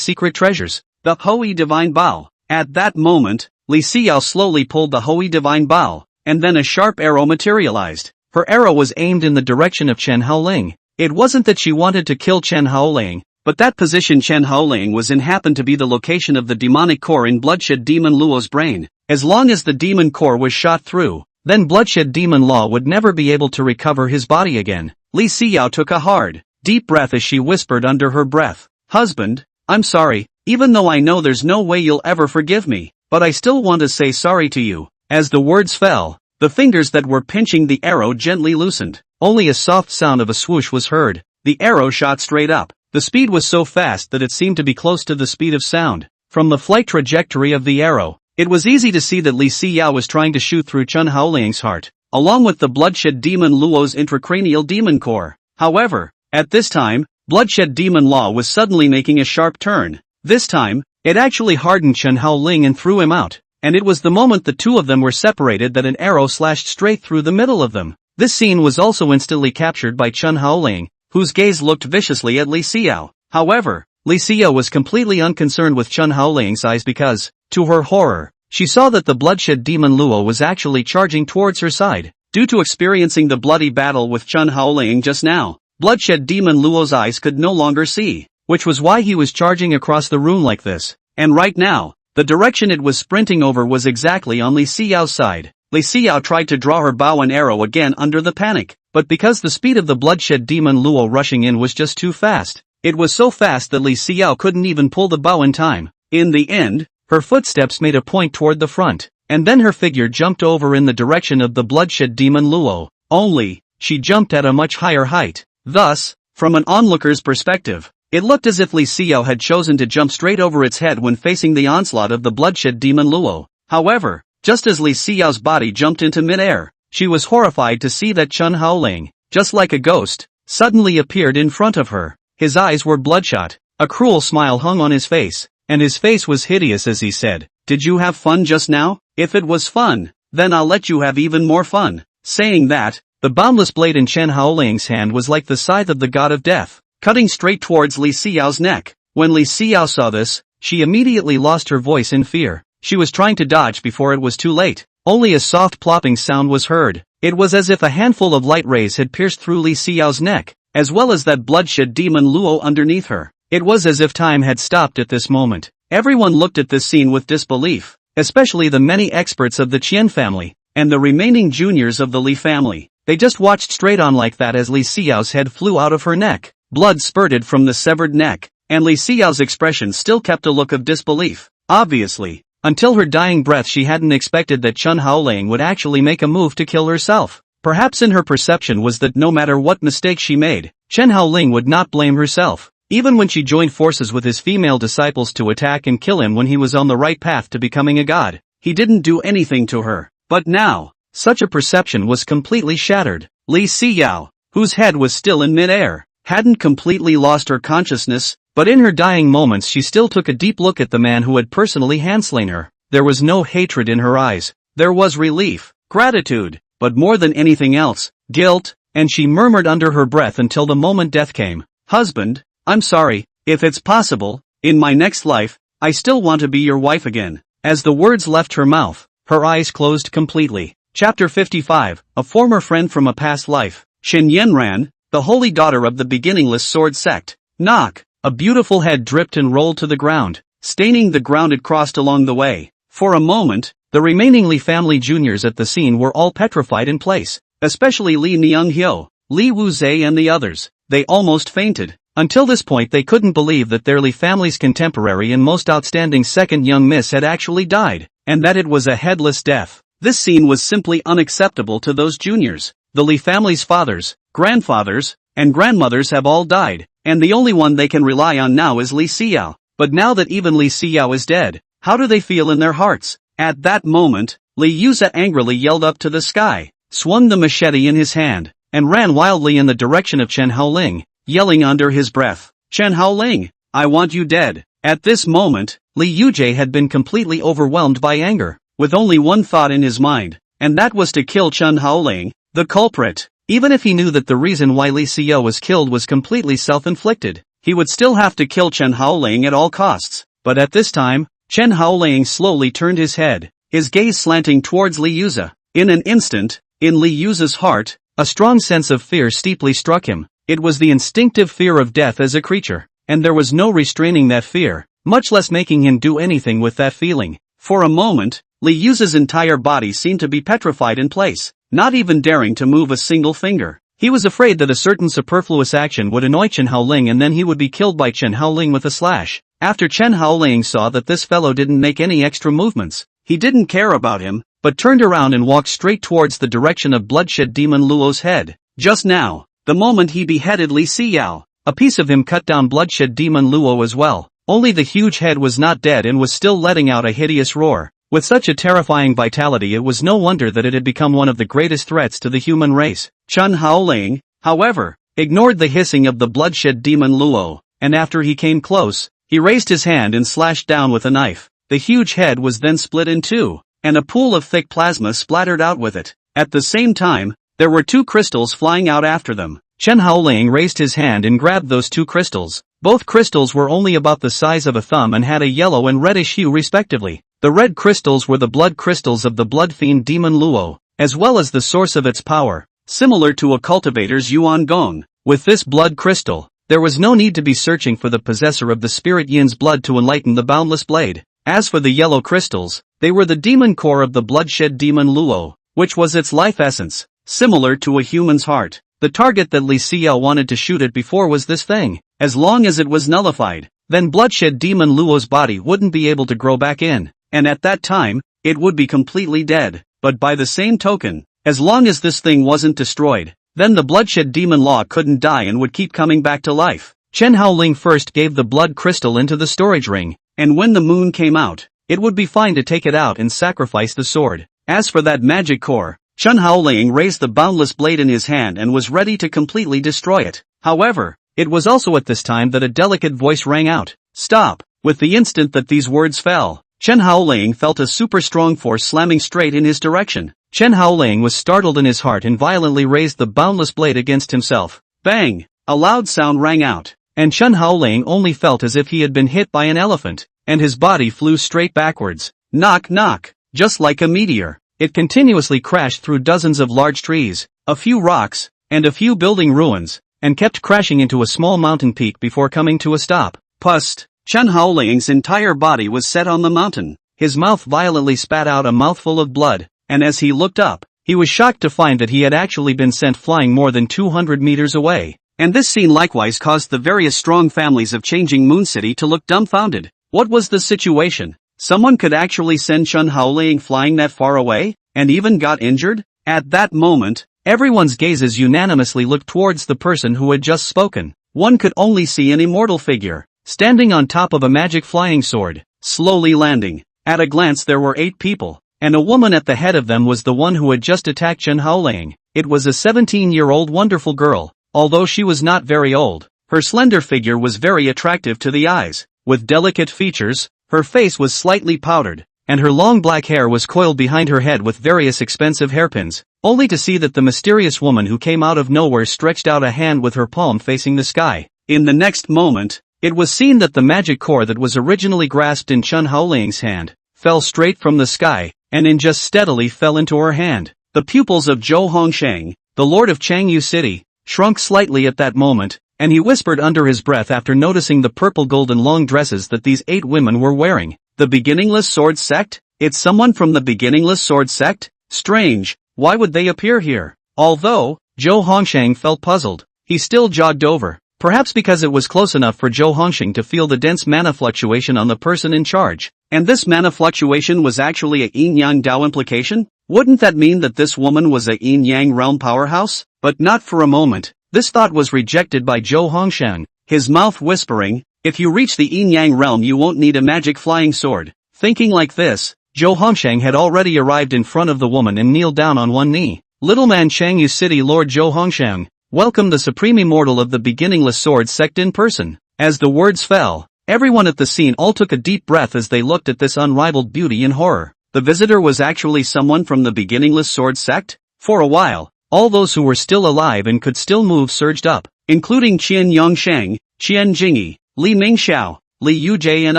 secret treasures, the Hui Divine Bow. At that moment, Li Xinyue slowly pulled the Hui Divine Bow, and then a sharp arrow materialized. Her arrow was aimed in the direction of Chen Haoling. It wasn't that she wanted to kill Chen Haoling, but that position Chen Haoling was in happened to be the location of the demonic core in bloodshed demon Luo's brain. As long as the demon core was shot through, then bloodshed demon Luo would never be able to recover his body again. Li Xinyue took a hard, deep breath as she whispered under her breath, "Husband, I'm sorry, even though I know there's no way you'll ever forgive me, but I still want to say sorry to you." As the words fell, the fingers that were pinching the arrow gently loosened. Only a soft sound of a swoosh was heard. The arrow shot straight up. The speed was so fast that it seemed to be close to the speed of sound. From the flight trajectory of the arrow, it was easy to see that Li Xinyue was trying to shoot through Chen Haoling's heart, along with the bloodshed demon Luo's intracranial demon core. However, at this time, bloodshed demon Luo was suddenly making a sharp turn. This time, it actually hardened Chen Haoling and threw him out, and it was the moment the two of them were separated that an arrow slashed straight through the middle of them. This scene was also instantly captured by Chen Haoling, whose gaze looked viciously at Li Xinyue. However, Li Xinyue was completely unconcerned with Chen Haoling's eyes because, to her horror, she saw that the bloodshed demon Luo was actually charging towards her side. Due to experiencing the bloody battle with Chen Haoling just now, bloodshed demon Luo's eyes could no longer see, which was why he was charging across the room like this. And right now, the direction it was sprinting over was exactly on Li Xinyue's side. Li Xinyue tried to draw her bow and arrow again under the panic, but because the speed of the bloodshed demon Luo rushing in was just too fast, it was so fast that Li Xinyue couldn't even pull the bow in time. In the end, her footsteps made a point toward the front, and then her figure jumped over in the direction of the bloodshed demon Luo. Only, she jumped at a much higher height. Thus, from an onlooker's perspective, it looked as if Li Xinyue had chosen to jump straight over its head when facing the onslaught of the bloodshed demon Luo. However, just as Li Xinyue's body jumped into midair, she was horrified to see that Chen Haoling, just like a ghost, suddenly appeared in front of her. His eyes were bloodshot, a cruel smile hung on his face, and his face was hideous as he said, "Did you have fun just now? If it was fun, then I'll let you have even more fun." Saying that, the boundless blade in Chen Haoling's hand was like the scythe of the god of death, cutting straight towards Li Xinyue's neck. When Li Xinyue saw this, she immediately lost her voice in fear. She was trying to dodge before it was too late. Only a soft plopping sound was heard. It was as if a handful of light rays had pierced through Li Xinyue's neck, as well as that bloodshed demon Luo underneath her. It was as if time had stopped at this moment. Everyone looked at this scene with disbelief, especially the many experts of the Qian family, and the remaining juniors of the Li family. They just watched straight on like that as Li Xinyue's head flew out of her neck. Blood spurted from the severed neck, and Li Xinyue's expression still kept a look of disbelief. Obviously, until her dying breath she hadn't expected that Chen Haoling would actually make a move to kill herself. Perhaps in her perception was that no matter what mistake she made, Chen Haoling would not blame herself. Even when she joined forces with his female disciples to attack and kill him when he was on the right path to becoming a god, he didn't do anything to her. But now, such a perception was completely shattered. Li Xinyue, whose head was still in mid-air, hadn't completely lost her consciousness, but in her dying moments she still took a deep look at the man who had personally handslain her. There was no hatred in her eyes. There was relief, gratitude, but more than anything else, guilt, and she murmured under her breath until the moment death came. "Husband, I'm sorry, if it's possible, in my next life, I still want to be your wife again." As the words left her mouth, her eyes closed completely. Chapter 55, A former friend from a past life. Shen Yanran, the holy daughter of the beginningless sword sect. Knock. A beautiful head dripped and rolled to the ground, staining the ground it crossed along the way. For a moment, the remaining Li family juniors at the scene were all petrified in place, especially Li Xinyue, Li Wuzhe and the others. They almost fainted. Until this point they couldn't believe that their Li family's contemporary and most outstanding second young miss had actually died, and that it was a headless death. This scene was simply unacceptable to those juniors. The Li family's fathers, grandfathers, and grandmothers have all died, and the only one they can rely on now is Li Xinyue. But now that even Li Xinyue is dead, how do they feel in their hearts? At that moment, Li Xinyue angrily yelled up to the sky, swung the machete in his hand, and ran wildly in the direction of Chen Haoling, yelling under his breath, "Chen Haoling, I want you dead." At this moment, Li Xinyue had been completely overwhelmed by anger, with only one thought in his mind, and that was to kill Chen Haoling, the culprit. Even if he knew that the reason why Li Xinyue was killed was completely self-inflicted, he would still have to kill Chen Haoling at all costs. But at this time, Chen Haoling slowly turned his head, his gaze slanting towards Li Xinyue. In an instant, in Li Xinye's heart, a strong sense of fear steeply struck him. It was the instinctive fear of death as a creature, and there was no restraining that fear, much less making him do anything with that feeling. For a moment, Li Xinye's entire body seemed to be petrified in place, not even daring to move a single finger. He was afraid that a certain superfluous action would annoy Chen Haoling and then he would be killed by Chen Haoling with a slash. After Chen Haoling saw that this fellow didn't make any extra movements, he didn't care about him, but turned around and walked straight towards the direction of Bloodshed Demon Luo's head. Just now, the moment he beheaded Li Xinyue, a piece of him cut down Bloodshed Demon Luo as well. Only the huge head was not dead and was still letting out a hideous roar. With such a terrifying vitality, it was no wonder that it had become one of the greatest threats to the human race. Chen Haoling, however, ignored the hissing of the Bloodshed Demon Luo, and after he came close, he raised his hand and slashed down with a knife. The huge head was then split in two, and a pool of thick plasma splattered out with it. At the same time, there were two crystals flying out after them. Chen Haoling raised his hand and grabbed those two crystals. Both crystals were only about the size of a thumb and had a yellow and reddish hue respectively. The red crystals were the blood crystals of the blood fiend Demon Luo, as well as the source of its power, similar to a cultivator's Yuan Gong. With this blood crystal, there was no need to be searching for the possessor of the spirit Yin's blood to enlighten the boundless blade. As for the yellow crystals, they were the demon core of the Bloodshed Demon Luo, which was its life essence, similar to a human's heart. The target that Li Xinyue wanted to shoot at before was this thing. As long as it was nullified, then Bloodshed Demon Luo's body wouldn't be able to grow back in, and at that time, it would be completely dead. But by the same token, as long as this thing wasn't destroyed, then the Bloodshed Demon Law couldn't die and would keep coming back to life. Chen Haoling first gave the blood crystal into the storage ring, and when the moon came out, it would be fine to take it out and sacrifice the sword. As for that magic core, Chen Haoling raised the boundless blade in his hand and was ready to completely destroy it. However, it was also at this time that a delicate voice rang out, "Stop!" With the instant that these words fell, Chen Haoling felt a super strong force slamming straight in his direction. Chen Haoling was startled in his heart and violently raised the boundless blade against himself. Bang! A loud sound rang out, and Chen Haoling only felt as if he had been hit by an elephant, and his body flew straight backwards. Knock knock! Just like a meteor, it continuously crashed through dozens of large trees, a few rocks, and a few building ruins, and kept crashing into a small mountain peak before coming to a stop. Pust! Chen Haoling's entire body was set on the mountain. His mouth violently spat out a mouthful of blood, and as he looked up, he was shocked to find that he had actually been sent flying more than 200 meters away. And this scene likewise caused the various strong families of Changing Moon City to look dumbfounded. What was the situation? Someone could actually send Chen Haoling flying that far away, and even got injured? At that moment, everyone's gazes unanimously looked towards the person who had just spoken. One could only see an immortal figure, standing on top of a magic flying sword, slowly landing. At a glance there were 8 people, and a woman at the head of them was the one who had just attacked Chen Haoling. It was a 17-year-old wonderful girl. Although she was not very old, her slender figure was very attractive to the eyes. With delicate features, her face was slightly powdered, and her long black hair was coiled behind her head with various expensive hairpins, only to see that the mysterious woman who came out of nowhere stretched out a hand with her palm facing the sky. In the next moment, it was seen that the magic core that was originally grasped in Chen Haoling's hand fell straight from the sky, and in just steadily fell into her hand. The pupils of Zhou Hongsheng, the lord of Changyu City, shrunk slightly at that moment, and he whispered under his breath after noticing the purple golden long dresses that these 8 women were wearing. The Beginningless Sword Sect? It's someone from the Beginningless Sword Sect? Strange, why would they appear here? Although Zhou Hongsheng felt puzzled, he still jogged over, Perhaps because it was close enough for Zhou Hongxing to feel the dense mana fluctuation on the person in charge. And this mana fluctuation was actually a yin-yang Dao implication? Wouldn't that mean that this woman was a yin-yang realm powerhouse? But not for a moment. This thought was rejected by Zhou Hongxiang, his mouth whispering, "If you reach the yin-yang realm you won't need a magic flying sword." Thinking like this, Zhou Hongxiang had already arrived in front of the woman and kneeled down on one knee. "Little man Yongan City Lord Zhou Hongxiang, welcome the supreme immortal of the beginningless sword sect in person." As the words fell, everyone at the scene all took a deep breath as they looked at this unrivaled beauty in horror. The visitor was actually someone from the beginningless sword sect? For a while, all those who were still alive and could still move surged up, including Qian Yongsheng, Qian Jingyi, Li Mingxiao, Li Yujie and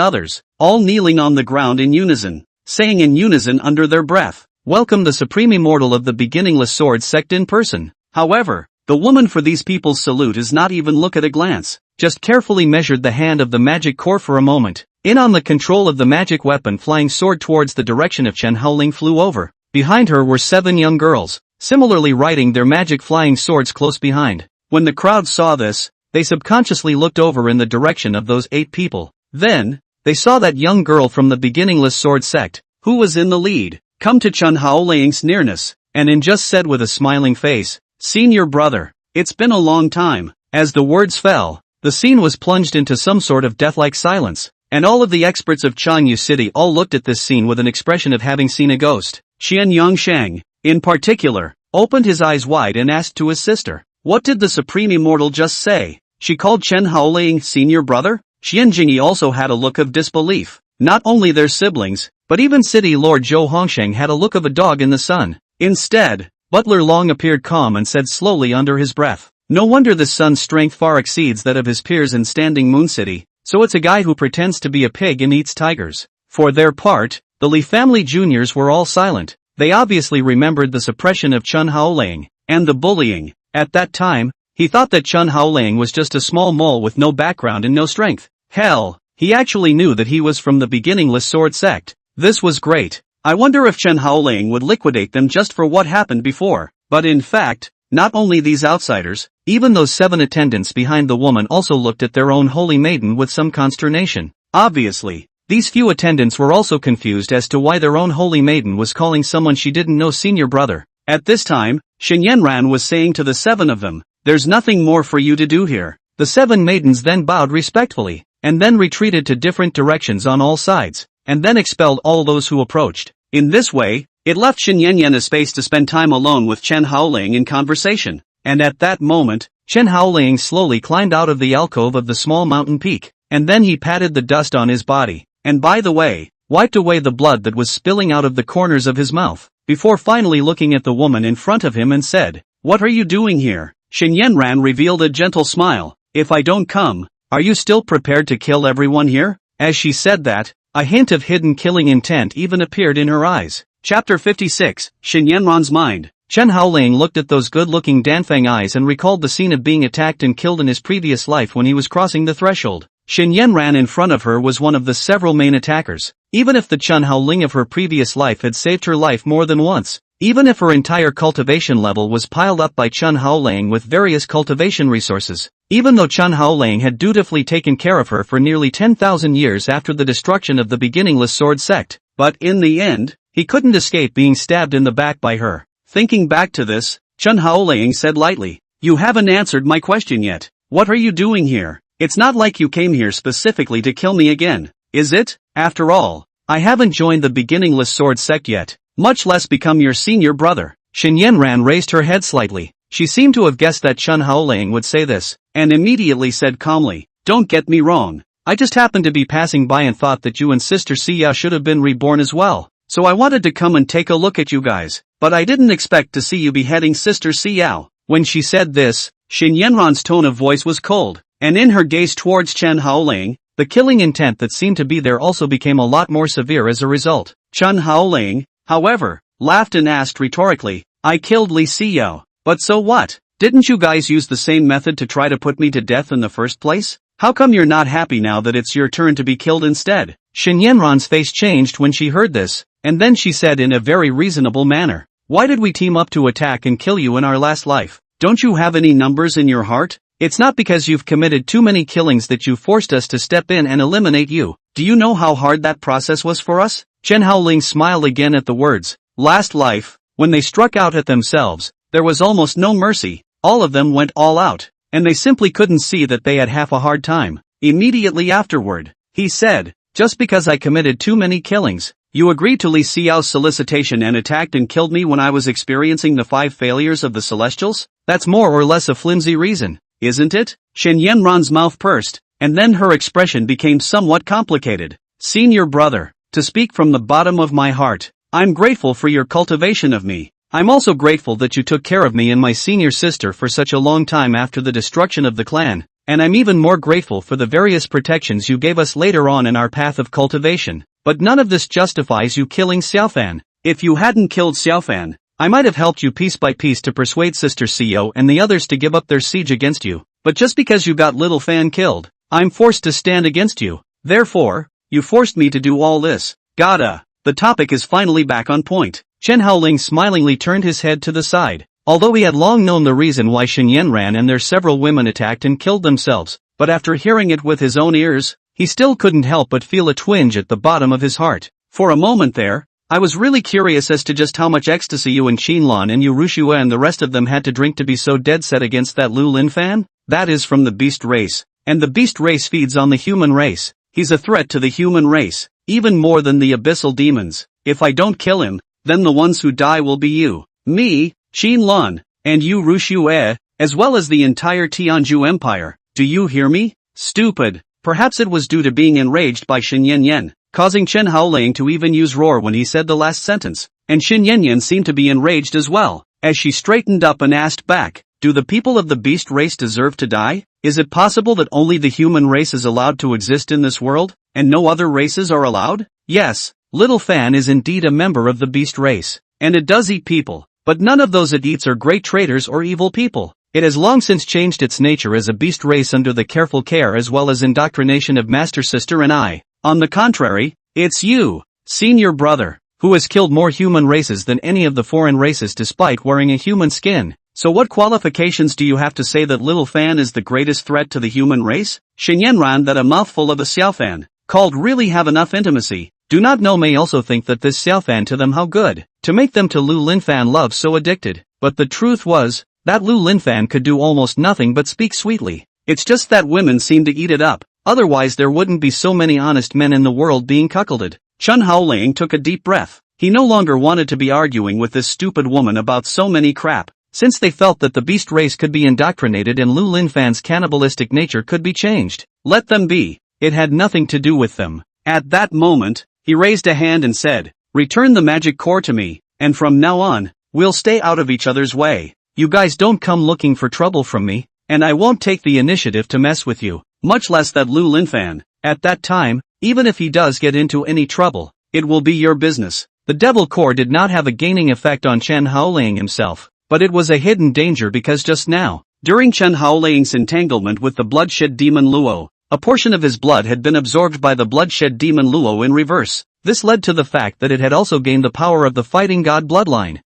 others, all kneeling on the ground in unison, saying in unison under their breath, "Welcome the supreme immortal of the beginningless sword sect in person." However, the woman for these people's salute is not even look at a glance, just carefully measured the hand of the magic core for a moment. In on the control of the magic weapon flying sword towards the direction of Chen Haoling flew over. Behind her were 7 young girls, similarly riding their magic flying swords close behind. When the crowd saw this, they subconsciously looked over in the direction of those 8 people. Then, they saw that young girl from the beginningless sword sect, who was in the lead, come to Chen Haoling's nearness, and in just said with a smiling face, "Senior brother, it's been a long time." As the words fell, the scene was plunged into some sort of deathlike silence, and all of the experts of Yongan City all looked at this scene with an expression of having seen a ghost. Qian Yongsheng, in particular, opened his eyes wide and asked to his sister, "What did the Supreme Immortal just say? She called Chen Haoling senior brother?" Qian Jingyi also had a look of disbelief. Not only their siblings, but even City Lord Zhou Hongxiang had a look of a dog in the sun. Instead, Butler Long appeared calm and said slowly under his breath, "No wonder this son's strength far exceeds that of his peers in Standing Moon City, so it's a guy who pretends to be a pig and eats tigers." For their part, the Li family juniors were all silent. They obviously remembered the suppression of Chen Haoling, and the bullying. At that time, he thought that Chen Haoling was just a small mole with no background and no strength. Hell, he actually knew that he was from the beginningless sword sect. This was great. I wonder if Chen Haoling would liquidate them just for what happened before. But in fact, not only these outsiders, even those 7 attendants behind the woman also looked at their own holy maiden with some consternation. Obviously, these few attendants were also confused as to why their own holy maiden was calling someone she didn't know senior brother. At this time, Shen Yanran was saying to the 7 of them, "There's nothing more for you to do here." The 7 maidens then bowed respectfully, and then retreated to different directions on all sides, and then expelled all those who approached. In this way, it left Shen Yanyan a space to spend time alone with Chen Haoling in conversation. And at that moment, Chen Haoling slowly climbed out of the alcove of the small mountain peak, and then he patted the dust on his body, and by the way, wiped away the blood that was spilling out of the corners of his mouth, before finally looking at the woman in front of him and said, "What are you doing here?" Shen Yanran revealed a gentle smile. "If I don't come, are you still prepared to kill everyone here?" As she said that, a hint of hidden killing intent even appeared in her eyes. Chapter 56, Shen Yanran's Mind. Chen Haoling looked at those good-looking Danfeng eyes and recalled the scene of being attacked and killed in his previous life when he was crossing the threshold. Shen Yanran in front of her was one of the several main attackers. Even if the Chen Haoling of her previous life had saved her life more than once, even if her entire cultivation level was piled up by Chen Haoling with various cultivation resources, even though Chen Haoling had dutifully taken care of her for nearly 10,000 years after the destruction of the beginningless sword sect, but in the end, he couldn't escape being stabbed in the back by her. Thinking back to this, Chen Haoling said lightly, "You haven't answered my question yet. What are you doing here? It's not like you came here specifically to kill me again, is it? After all, I haven't joined the beginningless sword sect yet, much less become your senior brother." Shen Yanran raised her head slightly. She seemed to have guessed that Chen Haoling would say this, and immediately said calmly, "Don't get me wrong. I just happened to be passing by and thought that you and Sister Xiya should have been reborn as well. So I wanted to come and take a look at you guys, but I didn't expect to see you beheading Sister Xiao." When she said this, Shen Yanran's tone of voice was cold, and in her gaze towards Chen Haoling, the killing intent that seemed to be there also became a lot more severe as a result. Chen Haoling, however, laughed and asked rhetorically, "I killed Li Xinyue, but so what? Didn't you guys use the same method to try to put me to death in the first place? How come you're not happy now that it's your turn to be killed instead?" Shen Yanran's face changed when she heard this, and then she said in a very reasonable manner, "Why did we team up to attack and kill you in our last life? Don't you have any numbers in your heart? It's not because you've committed too many killings that you forced us to step in and eliminate you. Do you know how hard that process was for us? Chen Haoling smiled again at the words, last life. When they struck out at themselves, there was almost no mercy. All of them went all out, and they simply couldn't see that they had half a hard time. Immediately afterward, he said, just because I committed too many killings, you agreed to Li Xinyue's solicitation and attacked and killed me when I was experiencing the 5 failures of the Celestials? That's more or less a flimsy reason, isn't it? Shen Yanran's mouth pursed, and then her expression became somewhat complicated. Senior brother, to speak from the bottom of my heart, I'm grateful for your cultivation of me. I'm also grateful that you took care of me and my senior sister for such a long time after the destruction of the clan, and I'm even more grateful for the various protections you gave us later on in our path of cultivation. But none of this justifies you killing Xiaofan. If you hadn't killed Xiaofan, I might have helped you piece by piece to persuade Sister Xiao and the others to give up their siege against you. But just because you got little Fan killed, I'm forced to stand against you. Therefore, you forced me to do all this. Gotta. The topic is finally back on point. Chen Haoling smilingly turned his head to the side. Although he had long known the reason why Shen Yanran and their several women attacked and killed themselves, but after hearing it with his own ears, he still couldn't help but feel a twinge at the bottom of his heart. For a moment there, I was really curious as to just how much ecstasy you and Qinlan and Liu Ruyan and the rest of them had to drink to be so dead set against that Lu Linfan? That is from the beast race, and the beast race feeds on the human race. He's a threat to the human race, even more than the abyssal demons. If I don't kill him, then the ones who die will be you, me, Qinlan, and Liu Ruyan, as well as the entire Tianzhu Empire. Do you hear me? Stupid. Perhaps it was due to being enraged by Shen Yanyan, causing Chen Haoling to even use roar when he said the last sentence, and Shen Yanyan seemed to be enraged as well, as she straightened up and asked back, do the people of the beast race deserve to die? Is it possible that only the human race is allowed to exist in this world, and no other races are allowed? Yes, Little Fan is indeed a member of the beast race, and it does eat people, but none of those it eats are great traitors or evil people. It has long since changed its nature as a beast race under the careful care as well as indoctrination of Master Sister and I. On the contrary, it's you, senior brother, who has killed more human races than any of the foreign races despite wearing a human skin. So what qualifications do you have to say that Little Fan is the greatest threat to the human race? Shen Yanran, that a mouthful of a Xiaofan, called really have enough intimacy, do not know may also think that this Xiaofan to them how good, to make them to Lu Linfan love so addicted. But the truth was, that Lu Linfan could do almost nothing but speak sweetly. It's just that women seem to eat it up, otherwise there wouldn't be so many honest men in the world being cuckolded. Chen Haoling took a deep breath. He no longer wanted to be arguing with this stupid woman about so many crap, since they felt that the beast race could be indoctrinated and Lu Linfan's cannibalistic nature could be changed. Let them be. It had nothing to do with them. At that moment, he raised a hand and said, return the magic core to me, and from now on, we'll stay out of each other's way. You guys don't come looking for trouble from me, and I won't take the initiative to mess with you, much less that Lu Linfan. At that time, even if he does get into any trouble, it will be your business. The devil core did not have a gaining effect on Chen Haoling himself, but it was a hidden danger because just now, during Chen Haoling's entanglement with the Bloodshed demon Luo, a portion of his blood had been absorbed by the Bloodshed demon Luo in reverse. This led to the fact that it had also gained the power of the fighting god bloodline.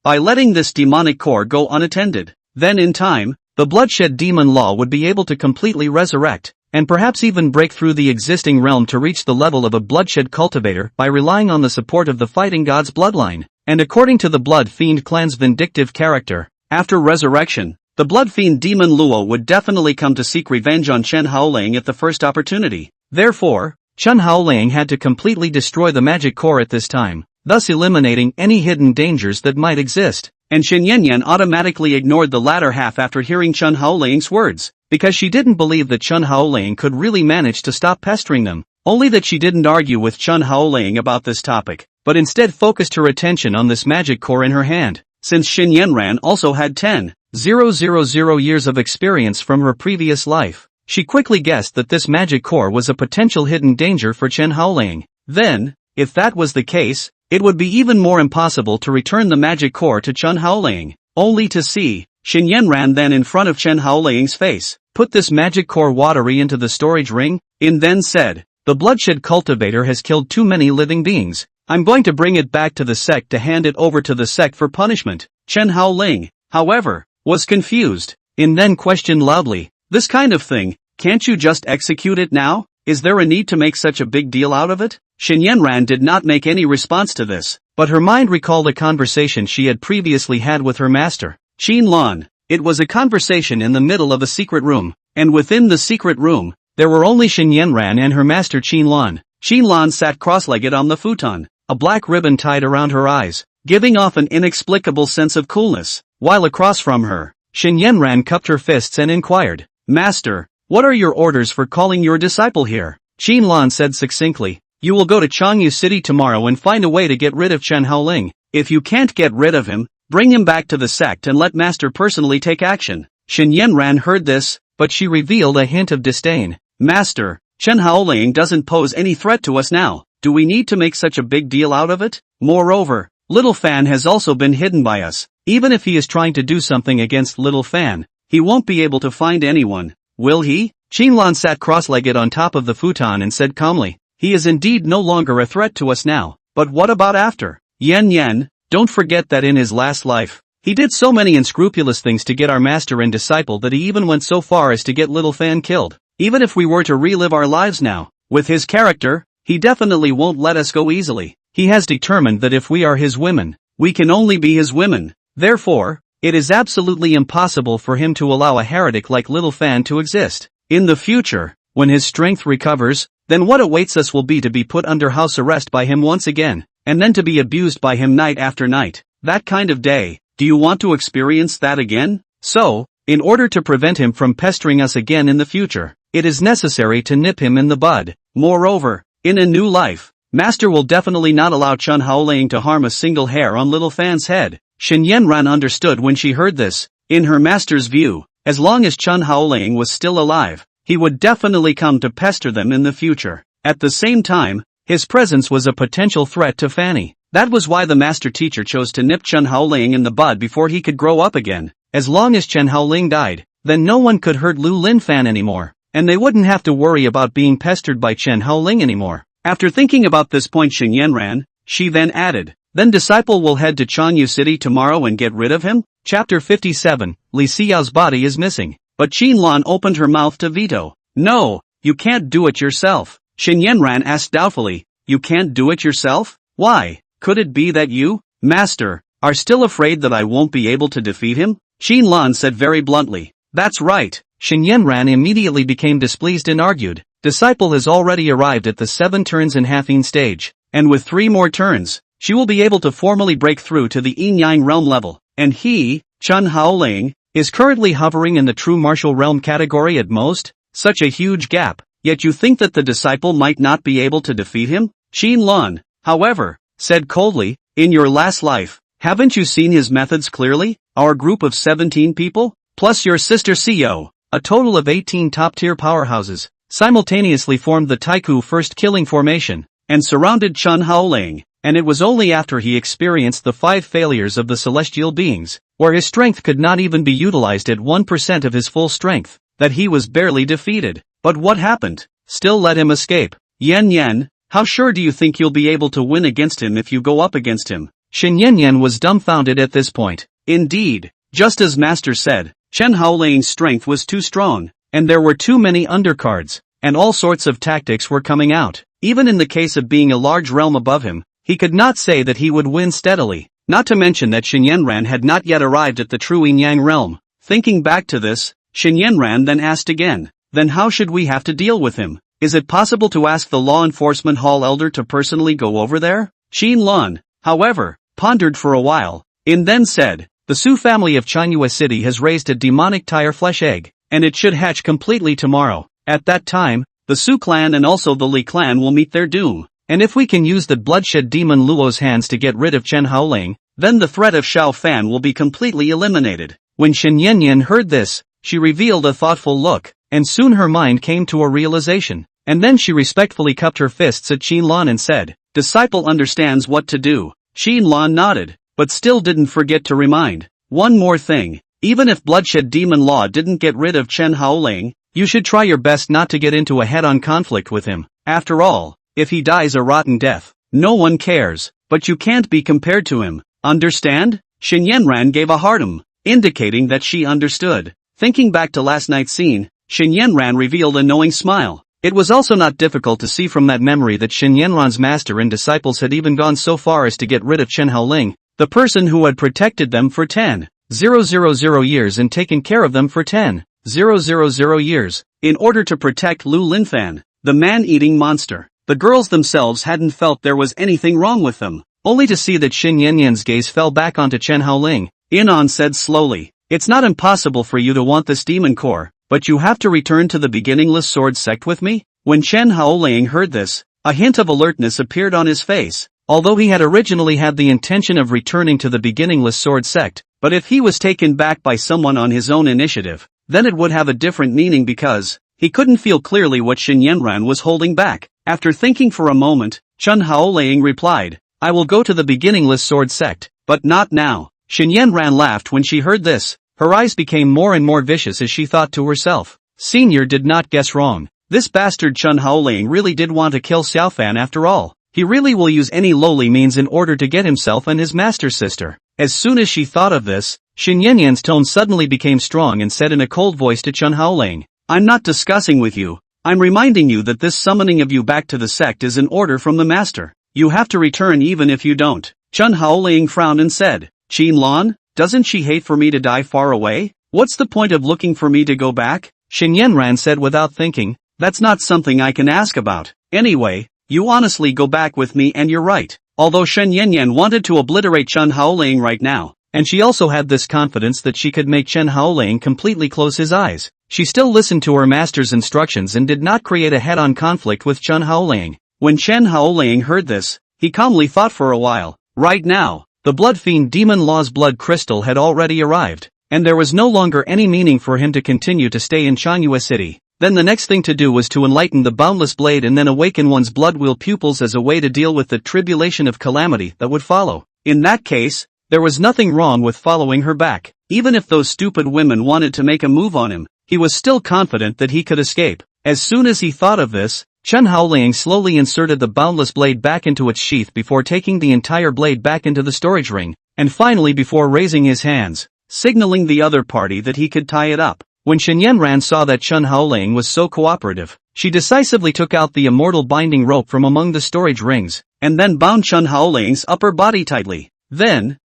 By letting this demonic core go unattended, then in time, the Bloodshed demon law would be able to completely resurrect, and perhaps even break through the existing realm to reach the level of a bloodshed cultivator by relying on the support of the fighting god's bloodline. And according to the Blood Fiend clan's vindictive character, after resurrection, the Blood Fiend demon Luo would definitely come to seek revenge on Chen Haoling at the first opportunity. Therefore, Chen Haoling had to completely destroy the magic core at this time, thus eliminating any hidden dangers that might exist. And Shen Yanyan automatically ignored the latter half after hearing Chen Haoling's words, because she didn't believe that Chen Haoling could really manage to stop pestering them, only that she didn't argue with Chen Haoling about this topic, but instead focused her attention on this magic core in her hand. Since Shen Yanran also had 10,000 years of experience from her previous life, she quickly guessed that this magic core was a potential hidden danger for Chen Haoling. Then, if that was the case, it would be even more impossible to return the magic core to Chen Haoling, only to see Shen Yanran then in front of Chen Haoling's face, put this magic core watery into the storage ring, and then said, the bloodshed cultivator has killed too many living beings. I'm going to bring it back to the sect to hand it over to the sect for punishment. Chen Haoling, however, was confused. and then questioned loudly, "This kind of thing, can't you just execute it now? Is there a need to make such a big deal out of it?" Xinyanran did not make any response to this, but her mind recalled a conversation she had previously had with her master, Qin Lan. It was a conversation in the middle of a secret room, and within the secret room, there were only Xinyanran and her master Qin Lan. Qin Lan sat cross-legged on the futon, a black ribbon tied around her eyes, giving off an inexplicable sense of coolness, while across from her, Xinyanran cupped her fists and inquired, "Master, what are your orders for calling your disciple here?" Qin Lan said succinctly, "You will go to Yongan City tomorrow and find a way to get rid of Chen Haoling. If you can't get rid of him, bring him back to the sect and let Master personally take action." Xinyanran heard this, but she revealed a hint of disdain. "Master, Chen Haoling doesn't pose any threat to us now. Do we need to make such a big deal out of it? Moreover, Little Fan has also been hidden by us. Even if he is trying to do something against Little Fan, he won't be able to find anyone, will he?" Qin Lan sat cross-legged on top of the futon and said calmly, "He is indeed no longer a threat to us now, but what about after? Yan, don't forget that in his last life, he did so many unscrupulous things to get our master and disciple that he even went so far as to get Little Fan killed. Even if we were to relive our lives now, with his character, he definitely won't let us go easily. He has determined that if we are his women, we can only be his women. Therefore, it is absolutely impossible for him to allow a heretic like Little Fan to exist. In the future, when his strength recovers, then what awaits us will be to be put under house arrest by him once again, and then to be abused by him night after night. That kind of day, do you want to experience that again? So, in order to prevent him from pestering us again in the future, it is necessary to nip him in the bud. Moreover, in a new life, Master will definitely not allow Chen Haoling to harm a single hair on Little Fan's head." Xinyanran understood when she heard this. In her master's view, as long as Chen Haoling was still alive, he would definitely come to pester them in the future. At the same time, his presence was a potential threat to Fanny. That was why the master teacher chose to nip Chen Haoling in the bud before he could grow up again. As long as Chen Haoling died, then no one could hurt Lu Linfan anymore, and they wouldn't have to worry about being pestered by Chen Haoling anymore. After thinking about this point Xinyanran, she then added, "Then disciple will head to Yongan City tomorrow and get rid of him?" Chapter 57, Li Xinyue's body is missing. But Qin Lan opened her mouth to veto. "No, you can't do it yourself." Xinyanran asked doubtfully, "You can't do it yourself? Why? Could it be that you, Master, are still afraid that I won't be able to defeat him?" Qin Lan said very bluntly. "That's right." Xinyanran immediately became displeased and argued, "Disciple has already arrived at the 7 turns and half-in stage, and with 3 more turns, she will be able to formally break through to the yin-yang realm level, and he, Chen Haoling, is currently hovering in the true martial realm category at most. Such a huge gap, yet you think that the disciple might not be able to defeat him?" Qin Lan, however, said coldly, "In your last life, haven't you seen his methods clearly? Our group of 17 people, plus your sister Xiao, a total of 18 top-tier powerhouses, simultaneously formed the Taiku First Killing Formation, and surrounded Chen Haoling, and it was only after he experienced the 5 failures of the celestial beings, where his strength could not even be utilized at 1% of his full strength, that he was barely defeated. But what happened? Still let him escape. Yan, how sure do you think you'll be able to win against him if you go up against him?" Xinyanran was dumbfounded at this point. Indeed, just as Master said, Chen Haoling's strength was too strong, and there were too many undercards, and all sorts of tactics were coming out. Even in the case of being a large realm above him, he could not say that he would win steadily, not to mention that Xinyanran had not yet arrived at the true yin-yang realm. Thinking back to this, Xinyanran then asked again, "Then how should we have to deal with him? Is it possible to ask the law enforcement hall elder to personally go over there?" Qin Lan, however, pondered for a while, and then said, "The Su family of Xinyue City has raised a demonic tire flesh egg, and it should hatch completely tomorrow. At that time, the Su clan and also the Li clan will meet their doom, and if we can use the Bloodshed demon Luo's hands to get rid of Chen Haoling, then the threat of Xiao Fan will be completely eliminated." When Xinyanran heard this, she revealed a thoughtful look, and soon her mind came to a realization, and then she respectfully cupped her fists at Qin Lan and said, "Disciple understands what to do." Qin Lan nodded, but still didn't forget to remind, "One more thing, even if Bloodshed Demon Law didn't get rid of Chen Haoling, you should try your best not to get into a head-on conflict with him. After all, if he dies a rotten death, no one cares, but you can't be compared to him. Understand?" Xinyanran gave a hard indicating that she understood. Thinking back to last night's scene, Chen Yanran revealed a knowing smile. It was also not difficult to see from that memory that Chen Yanran's master and disciples had even gone so far as to get rid of Chen Haoling, the person who had protected them for 10,000 years and taken care of them for 10,000 years, in order to protect Lu Linfan, the man-eating monster. The girls themselves hadn't felt there was anything wrong with them, only to see that Xin Yanyan's gaze fell back onto Chen Haoling. Yinan said slowly, "It's not impossible for you to want this demon core, but you have to return to the beginningless sword sect with me?" When Chen Haoling heard this, a hint of alertness appeared on his face. Although he had originally had the intention of returning to the beginningless sword sect, but if he was taken back by someone on his own initiative, then it would have a different meaning because he couldn't feel clearly what Xin Yanran was holding back. After thinking for a moment, Chen Haoling replied, "I will go to the beginningless sword sect, but not now." Xin Yanran laughed when she heard this. Her eyes became more and more vicious as she thought to herself. Senior did not guess wrong. This bastard Chen Haoling really did want to kill Xiaofan after all. He really will use any lowly means in order to get himself and his master's sister. As soon as she thought of this, Xin Yanyan's tone suddenly became strong and said in a cold voice to Chen Haoling, "I'm not discussing with you. I'm reminding you that this summoning of you back to the sect is an order from the master. You have to return even if you don't." Chen Haoling frowned and said, "Qin Lan, doesn't she hate for me to die far away? What's the point of looking for me to go back?" Xin Yanran said without thinking, "That's not something I can ask about. Anyway, you honestly go back with me and you're right." Although Shen Yanyan wanted to obliterate Chen Haoling right now, and she also had this confidence that she could make Chen Haoling completely close his eyes, she still listened to her master's instructions and did not create a head-on conflict with Chen Haoling. When Chen Haoling heard this, he calmly thought for a while. Right now, the Blood Fiend Demon Law's blood crystal had already arrived, and there was no longer any meaning for him to continue to stay in Yongan City. Then the next thing to do was to enlighten the boundless blade and then awaken one's blood wheel pupils as a way to deal with the tribulation of calamity that would follow. In that case, there was nothing wrong with following her back. Even if those stupid women wanted to make a move on him, he was still confident that he could escape. As soon as he thought of this, Chen Haoling slowly inserted the boundless blade back into its sheath before taking the entire blade back into the storage ring, and finally before raising his hands, signaling the other party that he could tie it up. When Shen Yanran saw that Chen Haoling was so cooperative, she decisively took out the immortal binding rope from among the storage rings, and then bound Chen Haoling's upper body tightly.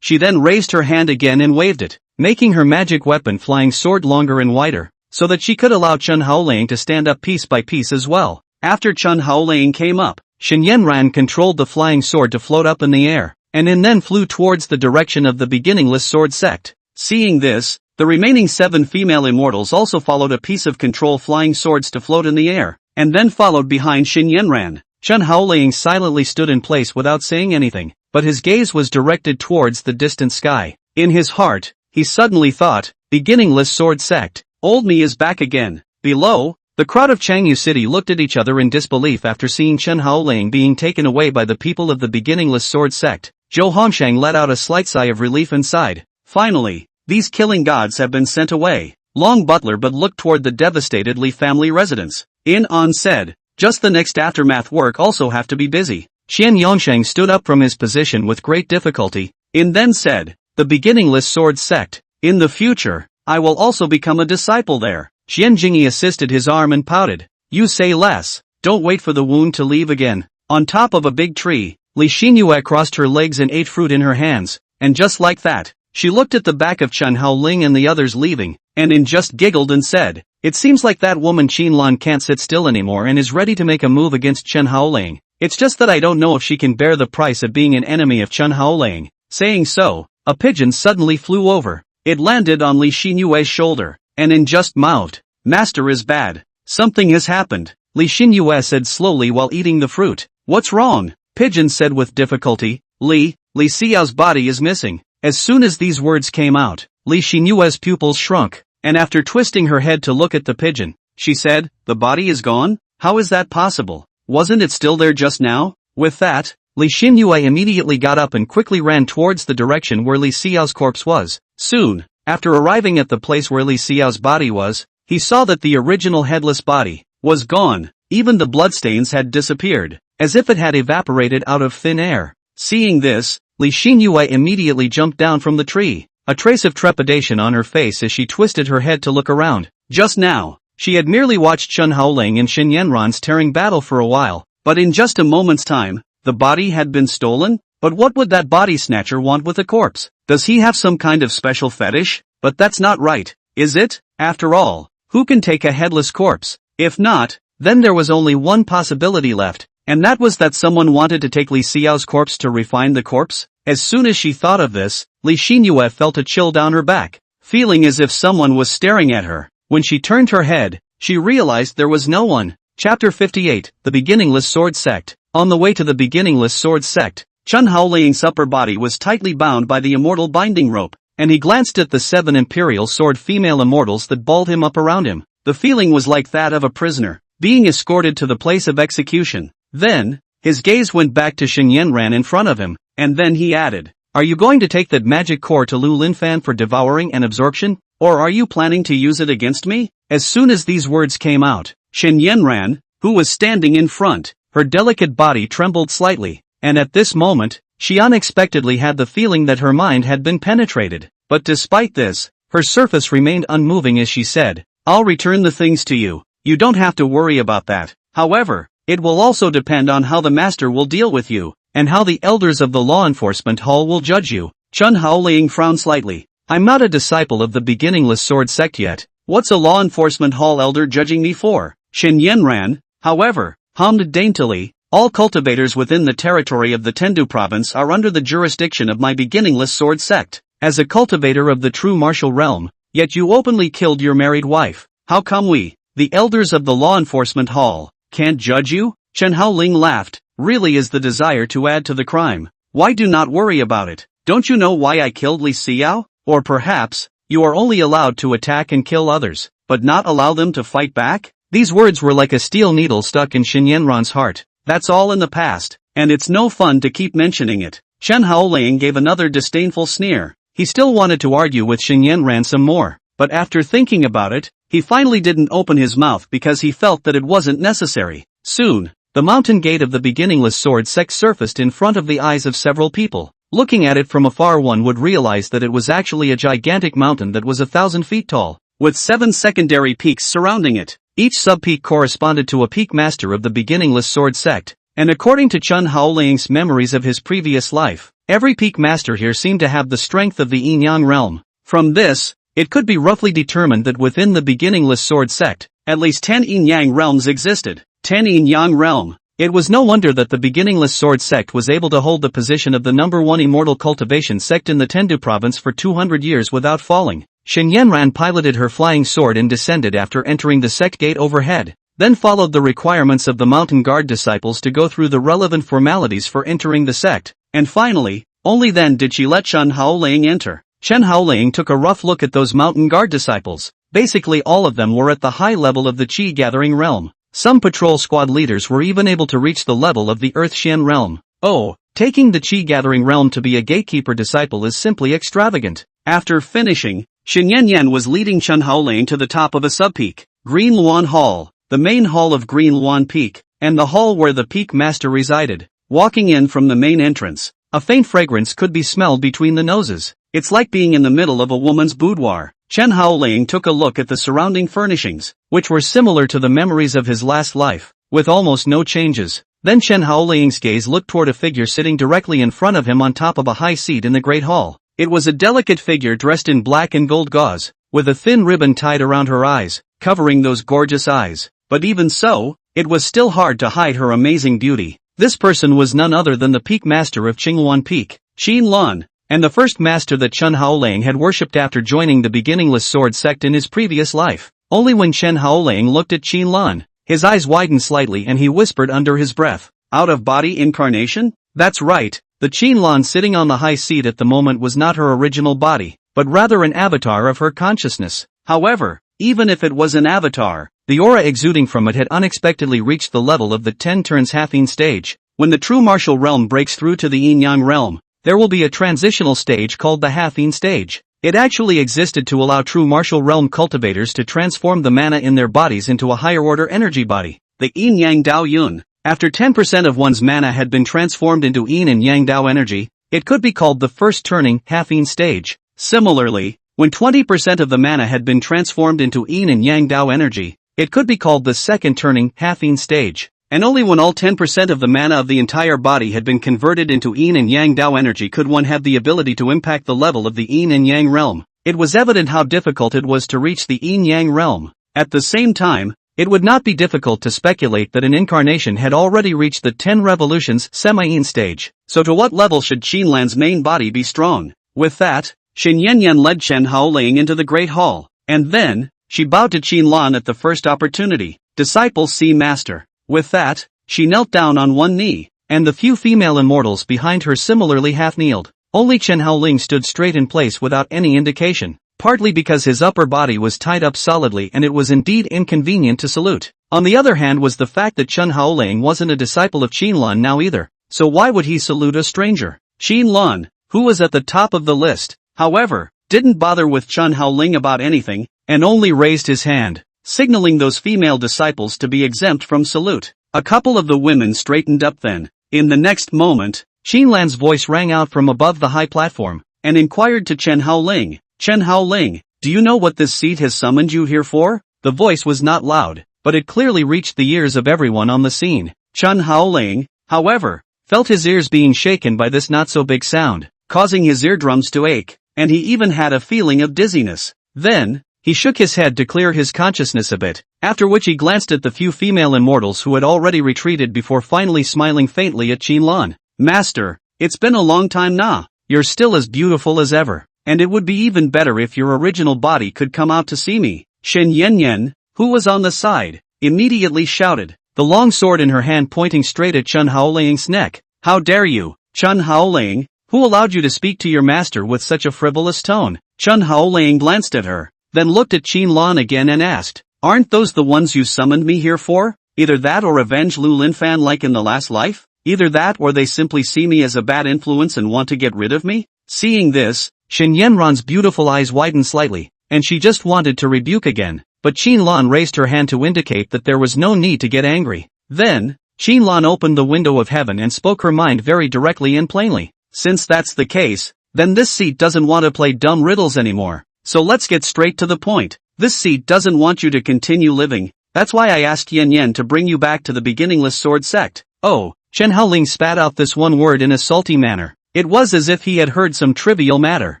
She then raised her hand again and waved it, making her magic weapon flying sword longer and wider, so that she could allow Chen Haoling to stand up piece by piece as well. After Chen Haoling came up, Shen Yanran controlled the flying sword to float up in the air, and then flew towards the direction of the beginningless sword sect. Seeing this, the remaining 7 female immortals also followed a piece of control flying swords to float in the air, and then followed behind Shen Yanran. Chen Haoling silently stood in place without saying anything, but his gaze was directed towards the distant sky. In his heart, he suddenly thought, beginningless sword sect, old me is back again. Below, the crowd of Yongan City looked at each other in disbelief after seeing Chen Haoling being taken away by the people of the beginningless sword sect. Zhou Hongshang let out a slight sigh of relief and sighed. Finally, these killing gods have been sent away. Long Butler but looked toward the devastated Li family residence. In-on said, just the next aftermath work also have to be busy. Qian Yongsheng stood up from his position with great difficulty. In then said, the beginningless sword sect. In the future, I will also become a disciple there. Qian Jingyi assisted his arm and pouted. You say less. Don't wait for the wound to leave again. On top of a big tree, Li Xinyue crossed her legs and ate fruit in her hands, and just like that, she looked at the back of Chen Haoling and the others leaving, and just giggled and said, it seems like that woman Qin Lan can't sit still anymore and is ready to make a move against Chen Haoling. It's just that I don't know if she can bear the price of being an enemy of Chen Haoling. Saying so, a pigeon suddenly flew over. It landed on Li Xinyue's shoulder, and just mouthed, Master is bad. Something has happened. Li Xinyue said slowly while eating the fruit. What's wrong? Pigeon said with difficulty. Li Xiao's body is missing. As soon as these words came out, Li Xinyue's pupils shrunk, and after twisting her head to look at the pigeon, she said, the body is gone? How is that possible? Wasn't it still there just now? With that, Li Xinyue immediately got up and quickly ran towards the direction where Li Xiao's corpse was. Soon, after arriving at the place where Li Xiao's body was, he saw that the original headless body was gone. Even the bloodstains had disappeared, as if it had evaporated out of thin air. Seeing this, Li Xinyue immediately jumped down from the tree. a trace of trepidation on her face as she twisted her head to look around. Just now, she had merely watched Chen Haoling and Xinyanran's tearing battle for a while, but in just a moment's time, the body had been stolen? But what would that body snatcher want with a corpse? Does he have some kind of special fetish? But that's not right, is it? After all, who can take a headless corpse? If not, then there was only one possibility left, and that was that someone wanted to take Li Xiao's corpse to refine the corpse. As soon as she thought of this, Li Xinyue felt a chill down her back, feeling as if someone was staring at her. When she turned her head, she realized there was no one. Chapter 58, The Beginningless Sword Sect. On the way to the Beginningless Sword Sect, Chen Haoling's upper body was tightly bound by the immortal binding rope, and he glanced at the 7 imperial sword female immortals that balled him up around him. The feeling was like that of a prisoner, being escorted to the place of execution. Then, his gaze went back to Xinyanran in front of him, and then he added, "Are you going to take that magic core to Lu Linfan for devouring and absorption? Or are you planning to use it against me?" As soon as these words came out, Xinyanran, who was standing in front, her delicate body trembled slightly, and at this moment, she unexpectedly had the feeling that her mind had been penetrated. But despite this, her surface remained unmoving as she said, "I'll return the things to you. You don't have to worry about that. However, it will also depend on how the master will deal with you, and how the elders of the law enforcement hall will judge you." Chen Haoling frowned slightly. "I'm not a disciple of the Beginningless Sword Sect yet. What's a law enforcement hall elder judging me for?" Xinyanran, however, hummed daintily, "All cultivators within the territory of the Tendu province are under the jurisdiction of my Beginningless Sword Sect. As a cultivator of the true martial realm, yet you openly killed your married wife. How come we, the elders of the law enforcement hall, can't judge you?" Chen Haoling laughed. "Really is the desire to add to the crime. Why do not worry about it? Don't you know why I killed Li Xiao? Or perhaps, you are only allowed to attack and kill others, but not allow them to fight back?" These words were like a steel needle stuck in Xinyanran's heart. "That's all in the past, and it's no fun to keep mentioning it." Chen Haoling gave another disdainful sneer. He still wanted to argue with Xinyanran some more, but after thinking about it, he finally didn't open his mouth because he felt that it wasn't necessary. Soon, the mountain gate of the Beginningless Sword Sect surfaced in front of the eyes of several people. Looking at it from afar, one would realize that it was actually a gigantic mountain that was 1,000 feet tall, with 7 secondary peaks surrounding it. Each sub-peak corresponded to a peak master of the Beginningless Sword Sect, and according to Chen Haoling's memories of his previous life, every peak master here seemed to have the strength of the Yin-Yang realm. From this, it could be roughly determined that within the Beginningless Sword Sect, at least 10 Yin-Yang realms existed. 10 Yin-Yang realm. It was no wonder that the Beginningless Sword Sect was able to hold the position of the #1 immortal cultivation sect in the Tendu province for 200 years without falling. Xinyanran piloted her flying sword and descended after entering the sect gate overhead, then followed the requirements of the mountain guard disciples to go through the relevant formalities for entering the sect, and finally, only then did she let Chen Haoling enter. Chen Haoling took a rough look at those mountain guard disciples. Basically all of them were at the high level of the Qi gathering realm. Some patrol squad leaders were even able to reach the level of the Earth Xian realm. Oh, taking the Qi gathering realm to be a gatekeeper disciple is simply extravagant. After finishing, Xinyanyan was leading Chen Haoling to the top of a sub-peak, Green Luan Hall, the main hall of Green Luan Peak, and the hall where the peak master resided. Walking in from the main entrance, a faint fragrance could be smelled between the noses. It's like being in the middle of a woman's boudoir. Chen Haoling took a look at the surrounding furnishings, which were similar to the memories of his last life, with almost no changes. Then Chen Haoling's gaze looked toward a figure sitting directly in front of him on top of a high seat in the Great Hall. It was a delicate figure dressed in black and gold gauze, with a thin ribbon tied around her eyes, covering those gorgeous eyes. But even so, it was still hard to hide her amazing beauty. This person was none other than the peak master of Qingluan Peak, Xin Lan, and the first master that Chen Haoling had worshipped after joining the Beginningless Sword Sect in his previous life. Only when Chen Haoling looked at Xin Lan, his eyes widened slightly and he whispered under his breath, "Out-of-body incarnation?" That's right, the Xin Lan sitting on the high seat at the moment was not her original body, but rather an avatar of her consciousness. However, even if it was an avatar, the aura exuding from it had unexpectedly reached the level of the 10 turns half-yin stage. When the true martial realm breaks through to the yin-yang realm, there will be a transitional stage called the half-yin stage. It actually existed to allow true martial realm cultivators to transform the mana in their bodies into a higher-order energy body, the yin-yang Dao Yun. After 10% of one's mana had been transformed into yin and yang Dao energy, it could be called the first turning half-yin stage. Similarly, when 20% of the mana had been transformed into yin and yang Dao energy, it could be called the second turning, half-yin stage. And only when all 10% of the mana of the entire body had been converted into yin and yang Dao energy could one have the ability to impact the level of the yin and yang realm. It was evident how difficult it was to reach the yin-yang realm. At the same time, it would not be difficult to speculate that an incarnation had already reached the 10 revolutions semi-yin stage. So to what level should Qinlan's main body be strong? With that, Xinyue led Chen Haoling into the Great Hall, and then, she bowed to Qinlan at the first opportunity. Disciple see master. With that, she knelt down on one knee, and the few female immortals behind her similarly half-kneeled. Only Chen Haoling stood straight in place without any indication, partly because his upper body was tied up solidly and it was indeed inconvenient to salute. On the other hand was the fact that Chen Haoling wasn't a disciple of Qinlan now either, so why would he salute a stranger? Qinlan, who was at the top of the list, however, didn't bother with Chen Haoling about anything, and only raised his hand, signaling those female disciples to be exempt from salute. A couple of the women straightened up then. In the next moment, Qinlan's voice rang out from above the high platform, and inquired to Chen Haoling, "Chen Haoling, do you know what this seat has summoned you here for?" The voice was not loud, but it clearly reached the ears of everyone on the scene. Chen Haoling, however, felt his ears being shaken by this not-so-big sound, causing his eardrums to ache, and he even had a feeling of dizziness. Then, he shook his head to clear his consciousness a bit, after which he glanced at the few female immortals who had already retreated before finally smiling faintly at Qinlan. "Master, it's been a long time now. You're still as beautiful as ever, and it would be even better if your original body could come out to see me." Xinyue, who was on the side, immediately shouted, the long sword in her hand pointing straight at Chen Haoling's neck. "How dare you, Chen Haoling? Who allowed you to speak to your master with such a frivolous tone?" Chen Haoling glanced at her, then looked at Qinlan again and asked, "Aren't those the ones you summoned me here for? Either that or avenge Lu Linfan like in the last life? Either that or they simply see me as a bad influence and want to get rid of me?" Seeing this, Xinyue's beautiful eyes widened slightly, and she just wanted to rebuke again, but Qinlan raised her hand to indicate that there was no need to get angry. Then, Qinlan opened the window of heaven and spoke her mind very directly and plainly. "Since that's the case, then this seat doesn't want to play dumb riddles anymore. So let's get straight to the point. This seat doesn't want you to continue living. That's why I asked Yen to bring you back to the beginningless sword sect." Oh, Chen Haoling spat out this one word in a salty manner. It was as if he had heard some trivial matter.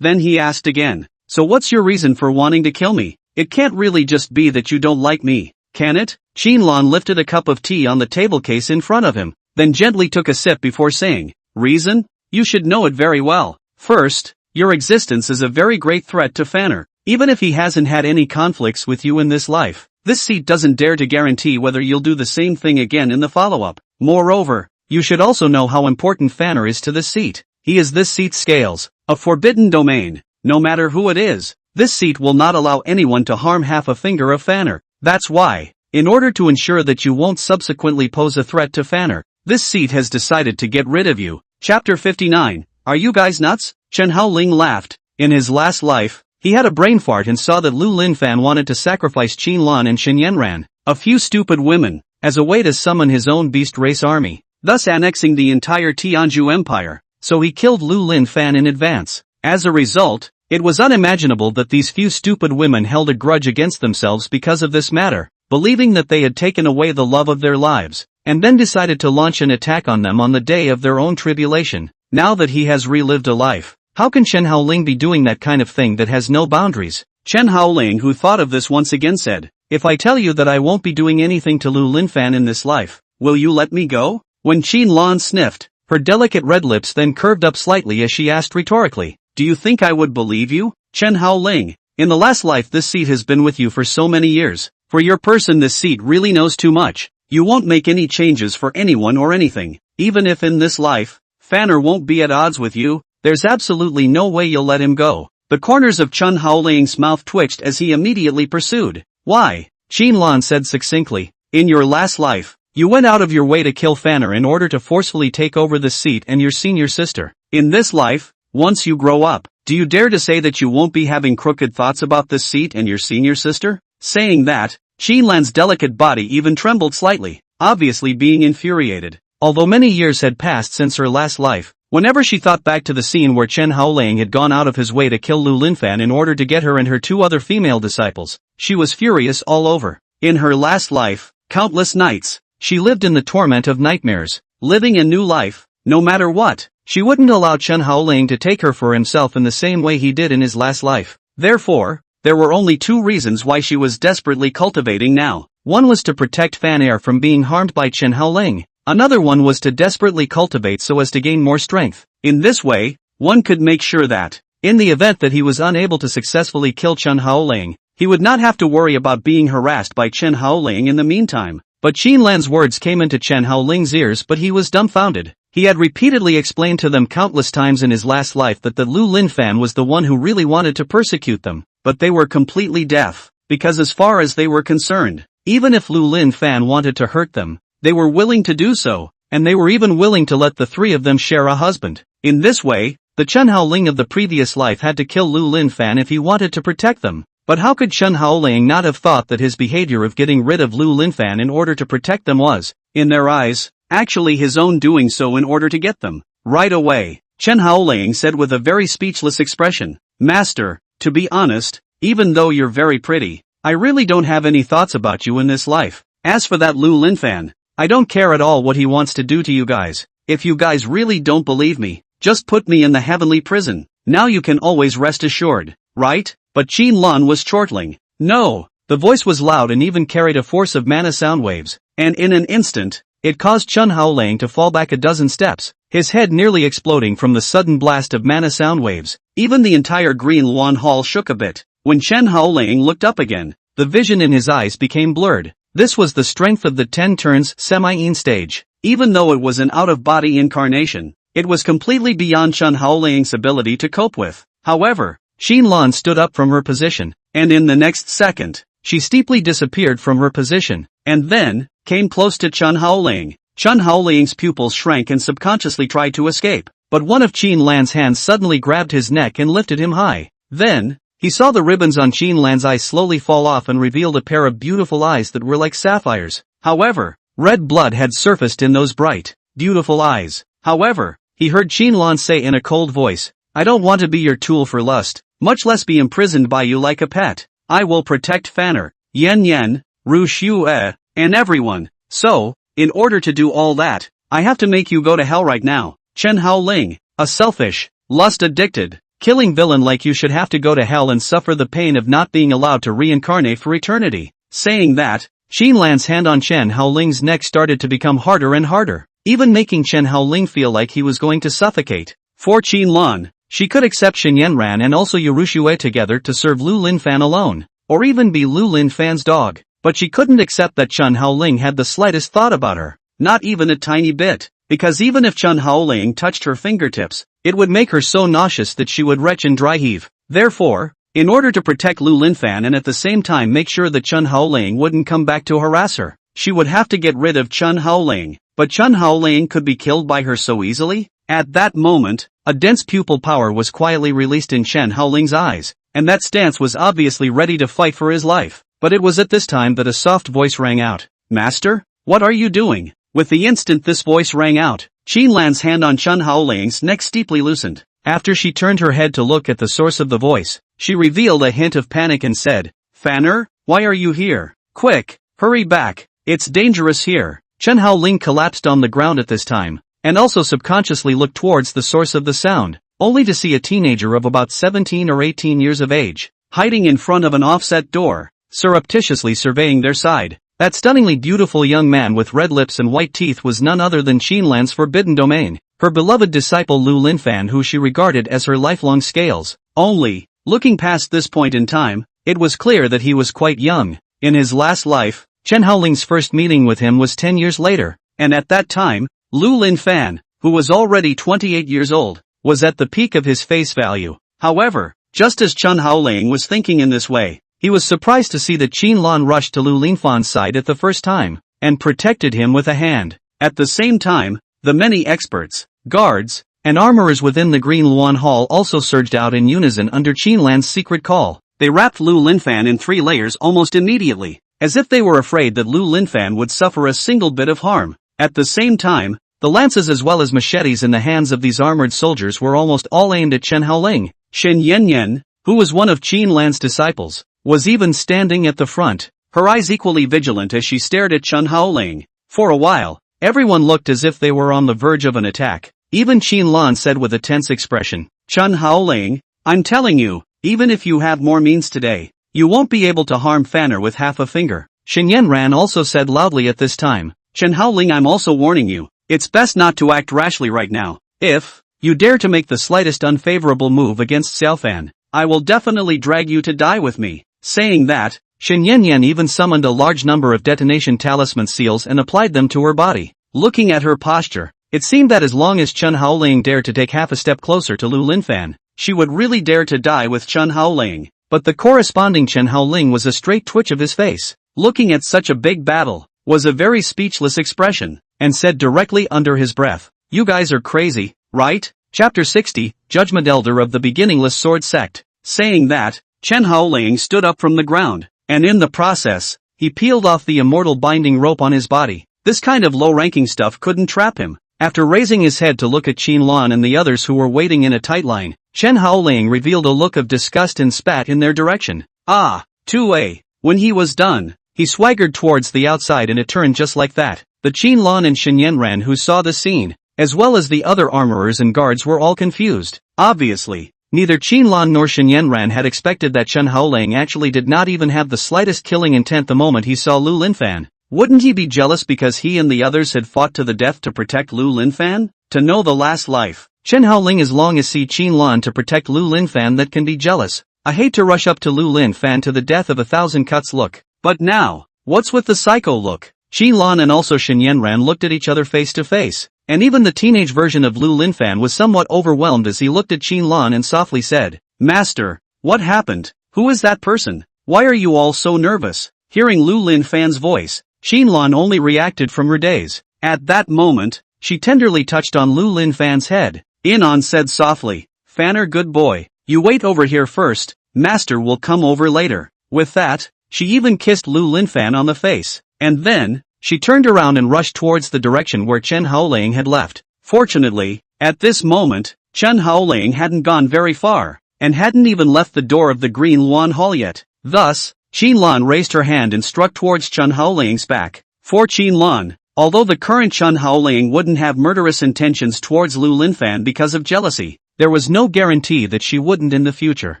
Then he asked again, "So what's your reason for wanting to kill me? It can't really just be that you don't like me, can it?" Qinlan lifted a cup of tea on the table case in front of him, then gently took a sip before saying, "Reason? You should know it very well. First, your existence is a very great threat to Fanner, even if he hasn't had any conflicts with you in this life. This seat doesn't dare to guarantee whether you'll do the same thing again in the follow-up. Moreover, you should also know how important Fanner is to this seat. He is this seat's scales, a forbidden domain. No matter who it is, this seat will not allow anyone to harm half a finger of Fanner. That's why, in order to ensure that you won't subsequently pose a threat to Fanner, this seat has decided to get rid of you." Chapter 59, Are You Guys Nuts? Chen Haoling laughed. In his last life, he had a brain fart and saw that Lu Linfan wanted to sacrifice Qinlan and Xinyue, a few stupid women, as a way to summon his own beast race army, thus annexing the entire Tianzhu Empire, so he killed Lu Linfan in advance. As a result, it was unimaginable that these few stupid women held a grudge against themselves because of this matter, believing that they had taken away the love of their lives, and then decided to launch an attack on them on the day of their own tribulation. Now that he has relived a life, how can Chen Haoling be doing that kind of thing that has no boundaries? Chen Haoling, who thought of this once again, said, "If I tell you that I won't be doing anything to Lu Linfan in this life, will you let me go?" When Qinlan sniffed, her delicate red lips then curved up slightly as she asked rhetorically, "Do you think I would believe you, Chen Haoling? In the last life this seat has been with you for so many years. For your person this seat really knows too much. You won't make any changes for anyone or anything. Even if in this life, Fanner won't be at odds with you, there's absolutely no way you'll let him go." The corners of Chen Haoling's mouth twitched as he immediately pursued. "Why?" Qinlan said succinctly. "In your last life, you went out of your way to kill Fanner in order to forcefully take over the seat and your senior sister. In this life, once you grow up, do you dare to say that you won't be having crooked thoughts about this seat and your senior sister?" Saying that, Qinlan's delicate body even trembled slightly, obviously being infuriated. Although many years had passed since her last life, Whenever she thought back to the scene where Chen Haoling had gone out of his way to kill Lu Linfan in order to get her and her 2 other female disciples, she was furious all over. In her last life, countless nights, she lived in the torment of nightmares, living a new life, no matter what. She wouldn't allow Chen Haoling to take her for himself in the same way he did in his last life. Therefore, there were only 2 reasons why she was desperately cultivating now. One was to protect Fan Air from being harmed by Chen Haoling. Another one was to desperately cultivate so as to gain more strength. In this way, one could make sure that, in the event that he was unable to successfully kill Chen Haoling, he would not have to worry about being harassed by Chen Haoling in the meantime. But Qin Lan's words came into Chen Haoling's ears, but he was dumbfounded. He had repeatedly explained to them countless times in his last life that the Lu Linfan was the one who really wanted to persecute them, but they were completely deaf, because as far as they were concerned, even if Lu Linfan wanted to hurt them, they were willing to do so, and they were even willing to let the 3 of them share a husband. In this way, the Chen Haoling of the previous life had to kill Lu Linfan if he wanted to protect them. But how could Chen Haoling not have thought that his behavior of getting rid of Lu Linfan in order to protect them was, in their eyes, actually his own doing so in order to get them? Right away, Chen Haoling said with a very speechless expression, "Master, to be honest, even though you're very pretty, I really don't have any thoughts about you in this life. As for that Lu Linfan, I don't care at all what he wants to do to you guys. If you guys really don't believe me, just put me in the heavenly prison. Now you can always rest assured, right?" But Qin Lan was chortling. No! The voice was loud and even carried a force of mana sound waves, and in an instant, it caused Chen Haoling to fall back a dozen steps, his head nearly exploding from the sudden blast of mana sound waves. Even the entire Green Luan Hall shook a bit. When Chen Haoling looked up again, the vision in his eyes became blurred. This was the strength of the 10 turns semi-in stage. Even though it was an out-of-body incarnation, it was completely beyond Chen Haoling's ability to cope with. However, Qin Lan stood up from her position, and in the next second, she steeply disappeared from her position, and then, came close to Chen Haoling. Chen Haoling's pupils shrank and subconsciously tried to escape, but one of Qin Lan's hands suddenly grabbed his neck and lifted him high. Then, he saw the ribbons on Qin Lan's eyes slowly fall off and revealed a pair of beautiful eyes that were like sapphires. However, red blood had surfaced in those bright, beautiful eyes. However, he heard Qin Lan say in a cold voice, "I don't want to be your tool for lust, much less be imprisoned by you like a pet. I will protect Fanner, Yan Yan, Ru Xinyue, and everyone. So, in order to do all that, I have to make you go to hell right now. Chen Haoling, a selfish, lust-addicted, killing villain like you should have to go to hell and suffer the pain of not being allowed to reincarnate for eternity." Saying that, Qin Lan's hand on Chen Haoling's neck started to become harder and harder, even making Chen Haoling feel like he was going to suffocate. For Qin Lan, she could accept Shen Yanran and also Yu Ruxue together to serve Lu Linfan alone, or even be Lu Linfan's dog, but she couldn't accept that Chen Haoling had the slightest thought about her, not even a tiny bit, because even if Chen Haoling touched her fingertips, it would make her so nauseous that she would retch and dry heave. Therefore, in order to protect Lu Linfan and at the same time make sure that Chen Haoling wouldn't come back to harass her, she would have to get rid of Chen Haoling. But Chen Haoling could be killed by her so easily? At that moment, a dense pupil power was quietly released in Chen Haoling's eyes, and that stance was obviously ready to fight for his life. But it was at this time that a soft voice rang out. "Master, what are you doing?" With the instant this voice rang out, Qin Lan's hand on Chen Haoling's neck steeply loosened. After she turned her head to look at the source of the voice, she revealed a hint of panic and said, "Fanner, why are you here? Quick, hurry back, it's dangerous here." Chen Haoling collapsed on the ground at this time, and also subconsciously looked towards the source of the sound, only to see a teenager of about 17 or 18 years of age, hiding in front of an offset door, surreptitiously surveying their side. That stunningly beautiful young man with red lips and white teeth was none other than Qin Lan's forbidden domain, her beloved disciple Lu Linfan, who she regarded as her lifelong scales. Only, looking past this point in time, it was clear that he was quite young. In his last life, Chen Haoling's first meeting with him was 10 years later, and at that time, Lu Linfan, who was already 28 years old, was at the peak of his face value. However, just as Chen Haoling was thinking in this way, he was surprised to see that Qin Lan rushed to Lu Linfan's side at the first time, and protected him with a hand. At the same time, the many experts, guards, and armorers within the Green Luan Hall also surged out in unison under Qin Lan's secret call. They wrapped Lu Linfan in 3 layers almost immediately, as if they were afraid that Lu Linfan would suffer a single bit of harm. At the same time, The lances as well as machetes in the hands of these armored soldiers were almost all aimed at Chen Haoling. Chen Haoling, who was one of Qin Lan's disciples, was even standing at the front, her eyes equally vigilant as she stared at Chen Haoling. For a while, everyone looked as if they were on the verge of an attack. Even Qin Lan said with a tense expression, "Chen Haoling, I'm telling you, even if you have more means today, you won't be able to harm Fanner with half a finger." Xinyue also said loudly at this time, "Chen Haoling, I'm also warning you, it's best not to act rashly right now. If you dare to make the slightest unfavorable move against Xiaofan, I will definitely drag you to die with me." Saying that, Xinyue even summoned a large number of detonation talisman seals and applied them to her body. Looking at her posture, it seemed that as long as Chen Haoling dared to take half a step closer to Lu Linfan, she would really dare to die with Chen Haoling. But the corresponding Chen Haoling was a straight twitch of his face, looking at such a big battle, was a very speechless expression, and said directly under his breath, "You guys are crazy, right?" Chapter 60, Judgment Elder of the Beginningless Sword Sect. Saying that, Chen Haoling stood up from the ground, and in the process, he peeled off the immortal binding rope on his body. This kind of low-ranking stuff couldn't trap him. After raising his head to look at Qin Lan and the others who were waiting in a tight line, Chen Haoling revealed a look of disgust and spat in their direction. "Ah, 2A. When he was done, he swaggered towards the outside and it turned just like that. The Qin Lan and Xinyue who saw the scene, as well as the other armorers and guards, were all confused. Obviously, neither Qin Lan nor Xinyue had expected that Chen Haoling actually did not even have the slightest killing intent the moment he saw Lu Linfan. Wouldn't he be jealous because he and the others had fought to the death to protect Lu Linfan? To know the last life, Chen Haoling as long as see Qin Lan to protect Lu Linfan that can be jealous. I hate to rush up to Lu Linfan to the death of 1,000 cuts look. But now, what's with the psycho look? Qin Lan and also Xinyue looked at each other face to face, and even the teenage version of Lu Linfan was somewhat overwhelmed as he looked at Qin Lan and softly said, "Master, what happened? Who is that person? Why are you all so nervous?" Hearing Lu Linfan's voice, Qin Lan only reacted from her daze. At that moment, she tenderly touched on Lu Linfan's head. Inon said softly, "Fanner, good boy, you wait over here first, Master will come over later." With that, she even kissed Lu Linfan on the face, and then, she turned around and rushed towards the direction where Chen Haoling had left. Fortunately, at this moment, Chen Haoling hadn't gone very far, and hadn't even left the door of the Green Luan Hall yet. Thus, Qin Lan raised her hand and struck towards Chen Haoling's back. For Qin Lan, although the current Chen Haoling wouldn't have murderous intentions towards Lu Linfan because of jealousy, there was no guarantee that she wouldn't in the future.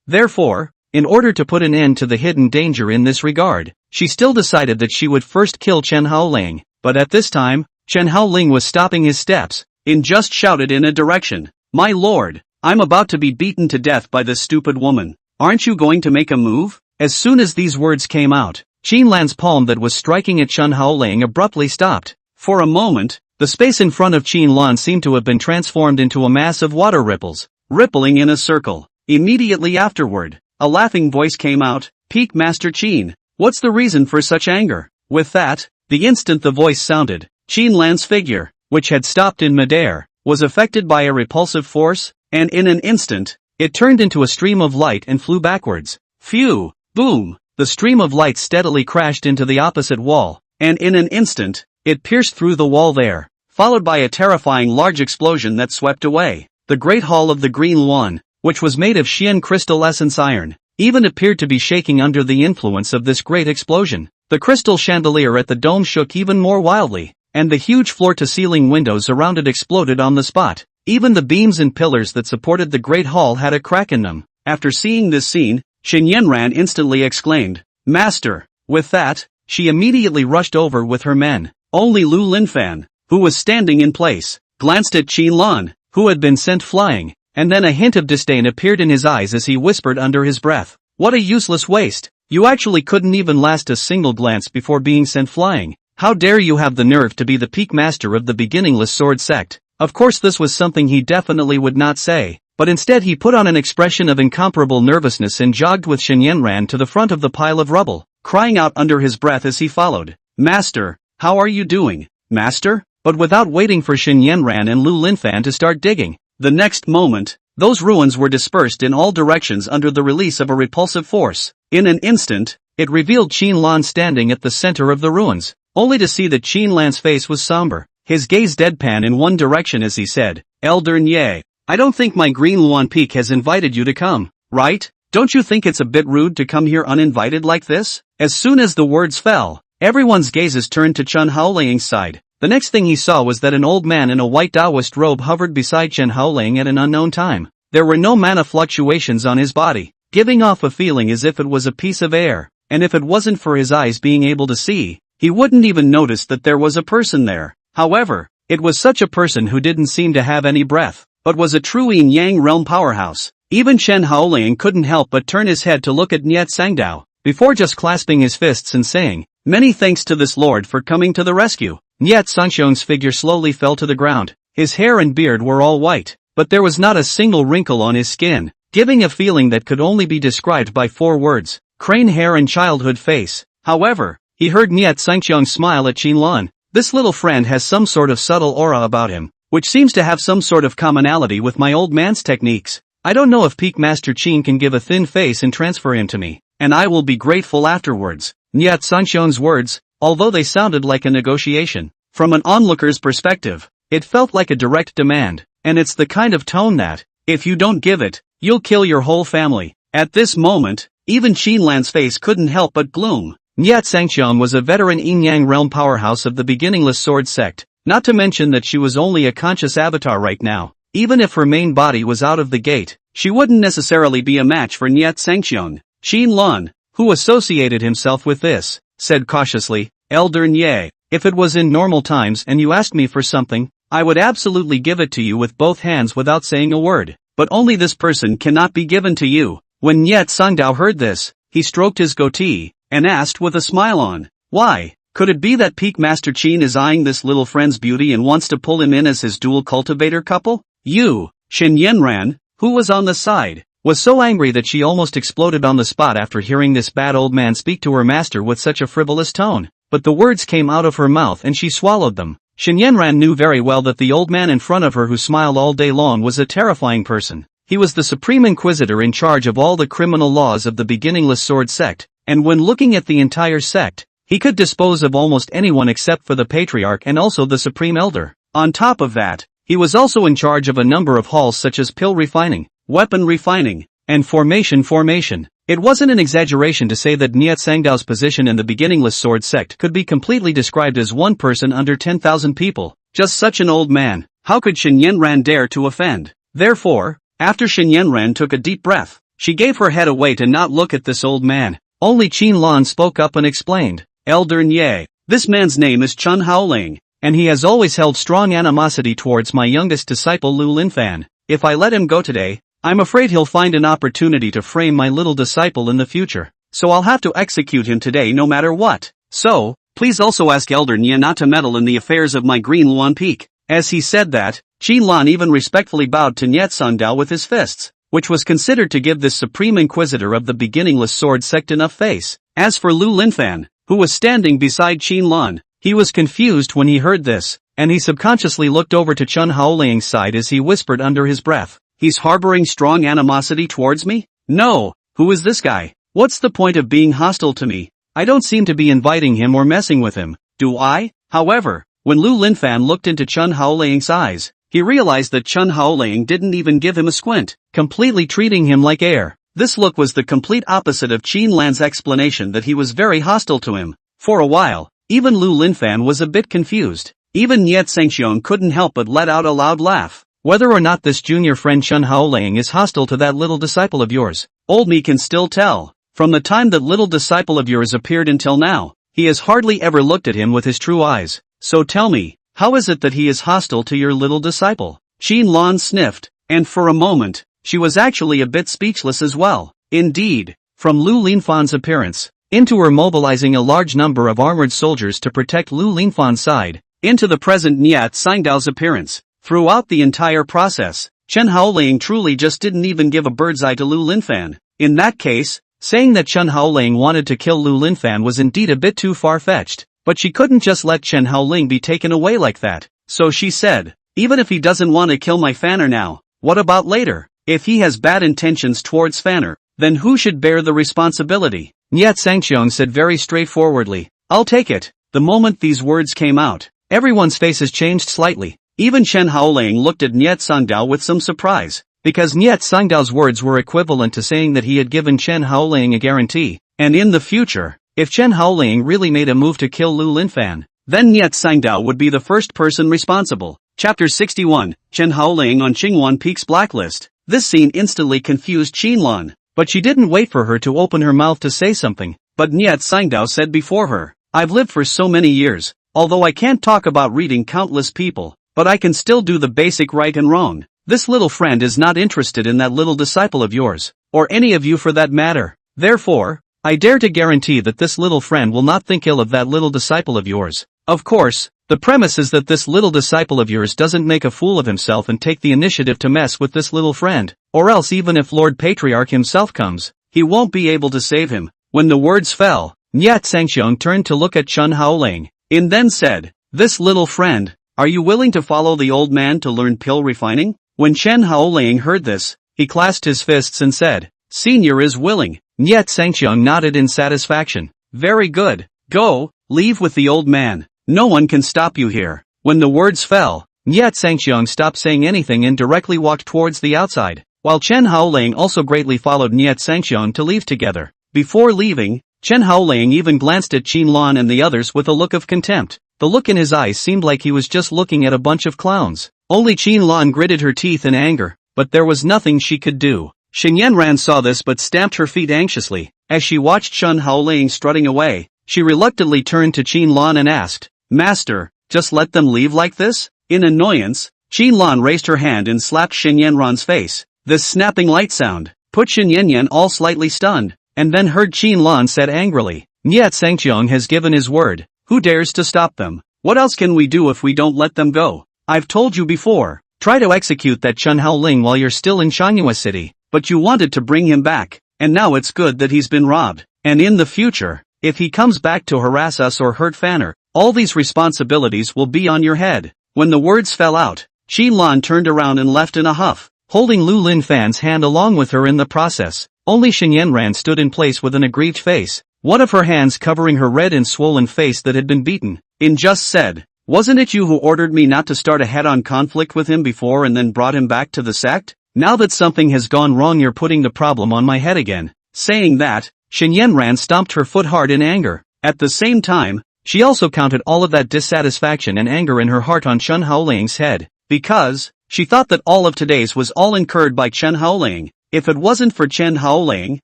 Therefore, in order to put an end to the hidden danger in this regard, she still decided that she would first kill Chen Haoling. But at this time, Chen Haoling was stopping his steps, and just shouted in a direction, "My lord, I'm about to be beaten to death by this stupid woman. Aren't you going to make a move?" As soon as these words came out, Qin Lan's palm that was striking at Chen Haoling abruptly stopped. For a moment, the space in front of Qin Lan seemed to have been transformed into a mass of water ripples, rippling in a circle. Immediately afterward, a laughing voice came out, "Peak Master Qin, what's the reason for such anger?" With that, the instant the voice sounded, Qin Lan's figure, which had stopped in midair, was affected by a repulsive force, and in an instant, it turned into a stream of light and flew backwards. Phew! Boom! The stream of light steadily crashed into the opposite wall, and in an instant, it pierced through the wall there, followed by a terrifying large explosion that swept away. The Great Hall of the Green Luan, which was made of Xian crystal essence iron, even appeared to be shaking under the influence of this great explosion. The crystal chandelier at the dome shook even more wildly, and the huge floor-to-ceiling windows around it exploded on the spot. Even the beams and pillars that supported the Great Hall had a crack in them. After seeing this scene, Xinyue instantly exclaimed, "Master!" With that, she immediately rushed over with her men. Only Lu Linfan, who was standing in place, glanced at Qin Lan, who had been sent flying, and then a hint of disdain appeared in his eyes as he whispered under his breath, "What a useless waste! You actually couldn't even last a single glance before being sent flying. How dare you have the nerve to be the peak master of the beginningless sword sect?" Of course this was something he definitely would not say, but instead he put on an expression of incomparable nervousness and jogged with Xinyue to the front of the pile of rubble, crying out under his breath as he followed, "Master, how are you doing, Master?" But without waiting for Xinyue and Lu Linfan to start digging, the next moment, those ruins were dispersed in all directions under the release of a repulsive force. In an instant, it revealed Qin Lan standing at the center of the ruins, only to see that Qin Lan's face was somber. his gaze deadpan in one direction as he said, Elder Nye, I don't think my Green Luan Peak has invited you to come, right? Don't you think it's a bit rude to come here uninvited like this? As soon as the words fell, everyone's gazes turned to Chen Haoling's side. The next thing he saw was that an old man in a white Taoist robe hovered beside Chen Haoling at an unknown time. There were no mana fluctuations on his body, giving off a feeling as if it was a piece of air, and if it wasn't for his eyes being able to see, he wouldn't even notice that there was a person there. However, it was such a person who didn't seem to have any breath, but was a true yin-yang realm powerhouse. Even Chen Haoling couldn't help but turn his head to look at Niet Sangdao, before just clasping his fists and saying, many thanks to this lord for coming to the rescue. Niet Sangxiong's figure slowly fell to the ground. His hair and beard were all white, but there was not a single wrinkle on his skin, giving a feeling that could only be described by 4 words, crane hair and childhood face. However, he heard Niet Sangxiong smile at Qin Lan. This little friend has some sort of subtle aura about him, which seems to have some sort of commonality with my old man's techniques. I don't know if Peak Master Qin can give a thin face and transfer him to me, and I will be grateful afterwards. Niet Sangxiong's words, although they sounded like a negotiation, from an onlooker's perspective, it felt like a direct demand, and it's the kind of tone that, if you don't give it, you'll kill your whole family. At this moment, even Qin Lan's face couldn't help but gloom. Niet Sangxiong was a veteran yin-yang realm powerhouse of the beginningless sword sect, not to mention that she was only a conscious avatar right now. Even if her main body was out of the gate, she wouldn't necessarily be a match for Niet Sangxiong. Qin Lan, who associated himself with this, said cautiously, Elder Nye, if it was in normal times and you asked me for something, I would absolutely give it to you with both hands without saying a word, but only this person cannot be given to you. When Niet Sangdao heard this, he stroked his goatee, and asked with a smile on, why, could it be that Peak Master Qin is eyeing this little friend's beauty and wants to pull him in as his dual cultivator couple? You, Shen Yanran, who was on the side, was so angry that she almost exploded on the spot after hearing this bad old man speak to her master with such a frivolous tone, but the words came out of her mouth and she swallowed them. Shen Yanran knew very well that the old man in front of her who smiled all day long was a terrifying person. He was the Supreme Inquisitor in charge of all the criminal laws of the beginningless sword sect, and when looking at the entire sect, he could dispose of almost anyone except for the Patriarch and also the Supreme Elder. On top of that, he was also in charge of a number of halls such as pill refining, weapon refining, and formation. It wasn't an exaggeration to say that Niet Sangdao's position in the beginningless sword sect could be completely described as one person under 10,000 people. Just such an old man, how could Shen Yanran dare to offend? Therefore, after Shen Yanran took a deep breath, she gave her head away to not look at this old man. Only Qin Lan spoke up and explained, Elder Nye, this man's name is Chen Haoling, and he has always held strong animosity towards my youngest disciple Liu Linfan. If I let him go today, I'm afraid he'll find an opportunity to frame my little disciple in the future, so I'll have to execute him today no matter what. So, please also ask Elder Nye not to meddle in the affairs of my Green Luan Peak. As he said that, Qin Lan even respectfully bowed to Niet Sangdao with his fists, which was considered to give this Supreme Inquisitor of the beginningless sword sect enough face. As for Liu Linfan, who was standing beside Qin Lan, he was confused when he heard this, and he subconsciously looked over to Chen Haoling's side as he whispered under his breath, he's harboring strong animosity towards me? No, who is this guy? What's the point of being hostile to me? I don't seem to be inviting him or messing with him, do I? However, when Liu Linfan looked into Chen Haoling's eyes, he realized that Chen Haoling didn't even give him a squint, completely treating him like air. This look was the complete opposite of Qin Lan's explanation that he was very hostile to him. For a while, even Liu Linfan was a bit confused. Even Niet Sangxiong couldn't help but let out a loud laugh. Whether or not this junior friend Chen Haoling is hostile to that little disciple of yours, old me can still tell. From the time that little disciple of yours appeared until now, he has hardly ever looked at him with his true eyes. So tell me, how is it that he is hostile to your little disciple? Qin Lan sniffed, and for a moment, she was actually a bit speechless as well. Indeed, from Liu Linfan's appearance, into her mobilizing a large number of armored soldiers to protect Liu Linfan's side, into the present Niet Sangdao's appearance, throughout the entire process, Chen Haoling truly just didn't even give a bird's eye to Liu Linfan. In that case, saying that Chen Haoling wanted to kill Liu Linfan was indeed a bit too far-fetched, but she couldn't just let Chen Haoling be taken away like that. So she said, even if he doesn't want to kill my Fanner now, what about later? If he has bad intentions towards Fanner, then who should bear the responsibility? Niet Sangxiong said very straightforwardly, I'll take it. The moment these words came out, Everyone's faces changed slightly. Even Chen Haoling looked at Niet Sangdao with some surprise, because Niet Sangdao's words were equivalent to saying that he had given Chen Haoling a guarantee, and in the future, if Chen Haoling really made a move to kill Lu Linfan, then Niet Sangdao would be the first person responsible. Chapter 61, Chen Haoling on Qingwan Peak's blacklist. This scene instantly confused Qinlan, but she didn't wait for her to open her mouth to say something, but Niet Sangdao said before her, I've lived for so many years, although I can't talk about reading countless people, but I can still do the basic right and wrong. This little friend is not interested in that little disciple of yours, or any of you for that matter. Therefore, I dare to guarantee that this little friend will not think ill of that little disciple of yours. Of course, the premise is that this little disciple of yours doesn't make a fool of himself and take the initiative to mess with this little friend, or else even if Lord Patriarch himself comes, he won't be able to save him. When the words fell, Niet Sangxiong turned to look at Chen Haoling, and then said, this little friend, are you willing to follow the old man to learn pill refining? When Chen Haoling heard this, he clasped his fists and said, Senior is willing. Niet Sangxiong nodded in satisfaction. Very good. Go, leave with the old man. No one can stop you here. When the words fell, Niet Sangxiong stopped saying anything and directly walked towards the outside, while Chen Haoling also greatly followed Niet Sangxiong to leave together. Before leaving, Chen Haoling even glanced at Qinlan and the others with a look of contempt. The look in his eyes seemed like he was just looking at a bunch of clowns. Only Qinlan gritted her teeth in anger, but there was nothing she could do. Xinyanran saw this but stamped her feet anxiously. As she watched Chen Haoling strutting away, she reluctantly turned to Qinlan and asked, Master, just let them leave like this? In annoyance, Qinlan raised her hand and slapped Xinyanran's face. This snapping light sound put Xinyanran all slightly stunned, and then heard Qinlan said angrily, Niet Sangxiong has given his word. Who dares to stop them? What else can we do if we don't let them go? I've told you before, try to execute that Chen Haoling while you're still in Yongan City, but you wanted to bring him back, and now it's good that he's been robbed, and in the future, if he comes back to harass us or hurt Fanner, all these responsibilities will be on your head. When the words fell out, Qinlan turned around and left in a huff, holding Lu Linfan's hand along with her in the process. Only Xinyanran stood in place with an aggrieved face, one of her hands covering her red and swollen face that had been beaten. In just said, wasn't it you who ordered me not to start a head-on conflict with him before and then brought him back to the sect? Now that something has gone wrong you're putting the problem on my head again. Saying that, Xinyanran stomped her foot hard in anger. At the same time, she also counted all of that dissatisfaction and anger in her heart on Chen Haoling's head, because she thought that all of today's was all incurred by Chen Haoling. If it wasn't for Chen Haoling,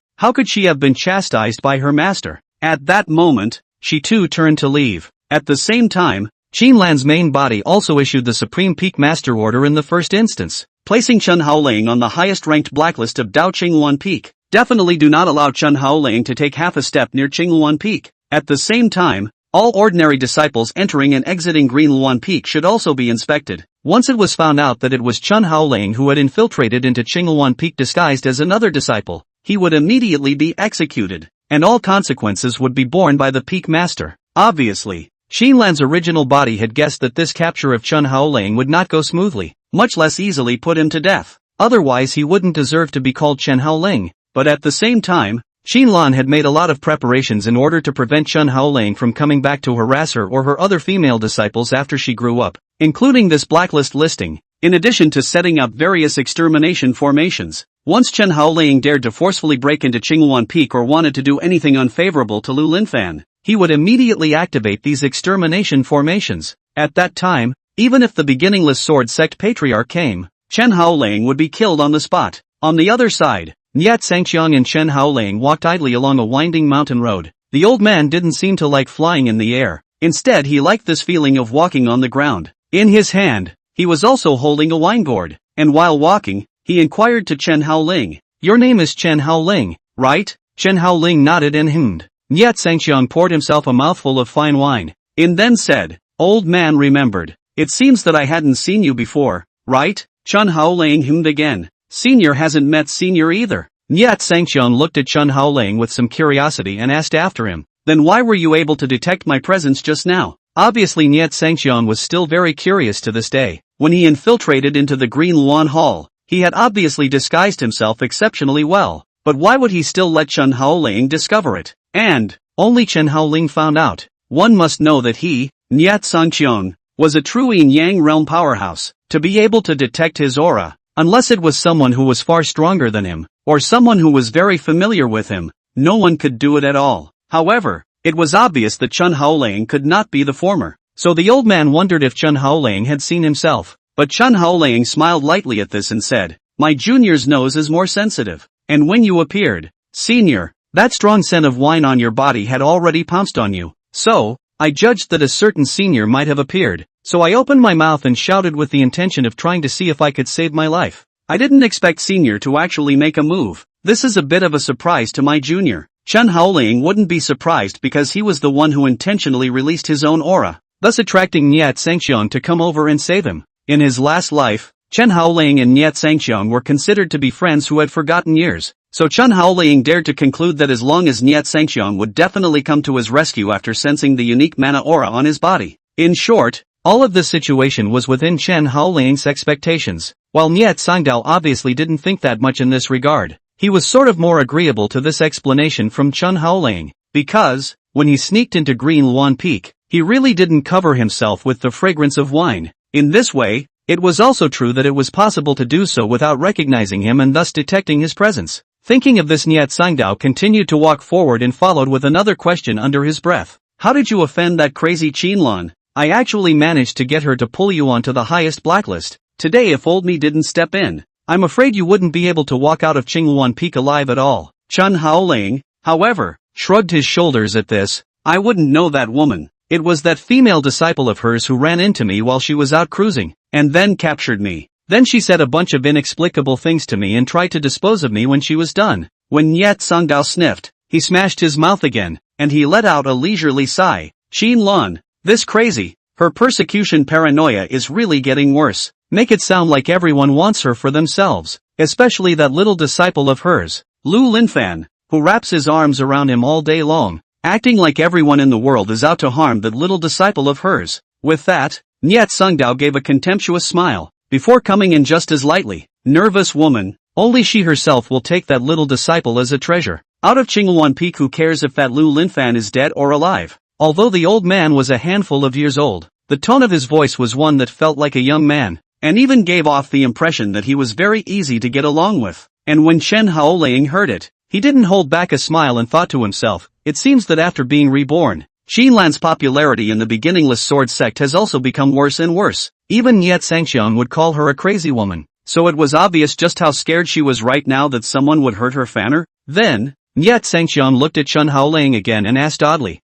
how could she have been chastised by her master? At that moment, she too turned to leave. At the same time, Qinlan's main body also issued the Supreme Peak Master Order in the first instance, placing Chen Haoling on the highest-ranked blacklist of Dao Qingluan Peak. Definitely do not allow Chen Haoling to take half a step near Qingluan Peak. At the same time, all ordinary disciples entering and exiting Green Luan Peak should also be inspected. Once it was found out that it was Chen Haoling who had infiltrated into Qingluan Peak disguised as another disciple, he would immediately be executed, and all consequences would be borne by the Peak Master. Obviously, Xinlan's original body had guessed that this capture of Chen Haoling would not go smoothly, much less easily put him to death. Otherwise he wouldn't deserve to be called Chen Haoling. But at the same time, Xinlan had made a lot of preparations in order to prevent Chen Haoling from coming back to harass her or her other female disciples after she grew up, including this blacklist listing, in addition to setting up various extermination formations. Once Chen Haoling dared to forcefully break into Qingluan Peak or wanted to do anything unfavorable to Lu Linfan, he would immediately activate these extermination formations. At that time, even if the beginningless sword sect patriarch came, Chen Haoling would be killed on the spot. On the other side, Niet Sangxiong and Chen Haoling walked idly along a winding mountain road. The old man didn't seem to like flying in the air. Instead he liked this feeling of walking on the ground. In his hand, he was also holding a wine gourd, and while walking, he inquired to Chen Haoling, Your name is Chen Haoling, right? Chen Haoling nodded and hummed. Niet Sangxiong poured himself a mouthful of fine wine, and then said, Old man remembered. It seems that I hadn't seen you before, right? Chen Haoling hummed again. Senior hasn't met Senior either. Niet Sangxiong looked at Chen Haoling with some curiosity and asked after him, Then why were you able to detect my presence just now? Obviously Niet Sangxiong was still very curious to this day. When he infiltrated into the Green Luan Hall, he had obviously disguised himself exceptionally well, but why would he still let Chen Haoling discover it? And only Chen Haoling found out. One must know that he, Niet Sangxiong, was a true yin-yang realm powerhouse. To be able to detect his aura, unless it was someone who was far stronger than him, or someone who was very familiar with him, no one could do it at all. However, it was obvious that Chen Haoling could not be the former. So the old man wondered if Chen Haoling had seen himself. But Chen Haoling smiled lightly at this and said, "My junior's nose is more sensitive. And when you appeared, senior, that strong scent of wine on your body had already pounced on you. So, I judged that a certain senior might have appeared. So I opened my mouth and shouted with the intention of trying to see if I could save my life. I didn't expect senior to actually make a move. This is a bit of a surprise to my junior." Chen Haoling wouldn't be surprised because he was the one who intentionally released his own aura, thus attracting Niet Sangxiang to come over and save him. In his last life, Chen Haoling and Niet Sangxiang were considered to be friends who had forgotten years. So Chen Haoling dared to conclude that as long as Niet Sangxiang would definitely come to his rescue after sensing the unique mana aura on his body. In short, all of this situation was within Chen Haoling's expectations, while Niet Sangdao obviously didn't think that much in this regard. He was sort of more agreeable to this explanation from Chen Haoling, because, when he sneaked into Green Luan Peak, he really didn't cover himself with the fragrance of wine. In this way, it was also true that it was possible to do so without recognizing him and thus detecting his presence. Thinking of this, Niet Sangdao continued to walk forward and followed with another question under his breath. "How did you offend that crazy Qinlan? I actually managed to get her to pull you onto the highest blacklist. Today if old me didn't step in, I'm afraid you wouldn't be able to walk out of Qingluan Peak alive at all." Chen Haoling, however, shrugged his shoulders at this. "I wouldn't know that woman. It was that female disciple of hers who ran into me while she was out cruising, and then captured me. Then she said a bunch of inexplicable things to me and tried to dispose of me when she was done." When Niet Sangdao sniffed, he smashed his mouth again, and he let out a leisurely sigh. "Qinlan, this crazy, her persecution paranoia is really getting worse. Make it sound like everyone wants her for themselves, especially that little disciple of hers, Lu Linfan, who wraps his arms around him all day long, acting like everyone in the world is out to harm that little disciple of hers." With that, Niet Sangdao gave a contemptuous smile, before coming in just as lightly. "Nervous woman, only she herself will take that little disciple as a treasure. Out of Qingluan Peak, who cares if that Lu Linfan is dead or alive?" Although the old man was a handful of years old, the tone of his voice was one that felt like a young man, and even gave off the impression that he was very easy to get along with. And when Chen Haoling heard it, he didn't hold back a smile and thought to himself, "It seems that after being reborn, Qinlan's popularity in the beginningless sword sect has also become worse and worse. Even Niet Sangxiang would call her a crazy woman. So it was obvious just how scared she was right now that someone would hurt her fanner." Then, Niet Sangxiang looked at Chen Haoling again and asked oddly,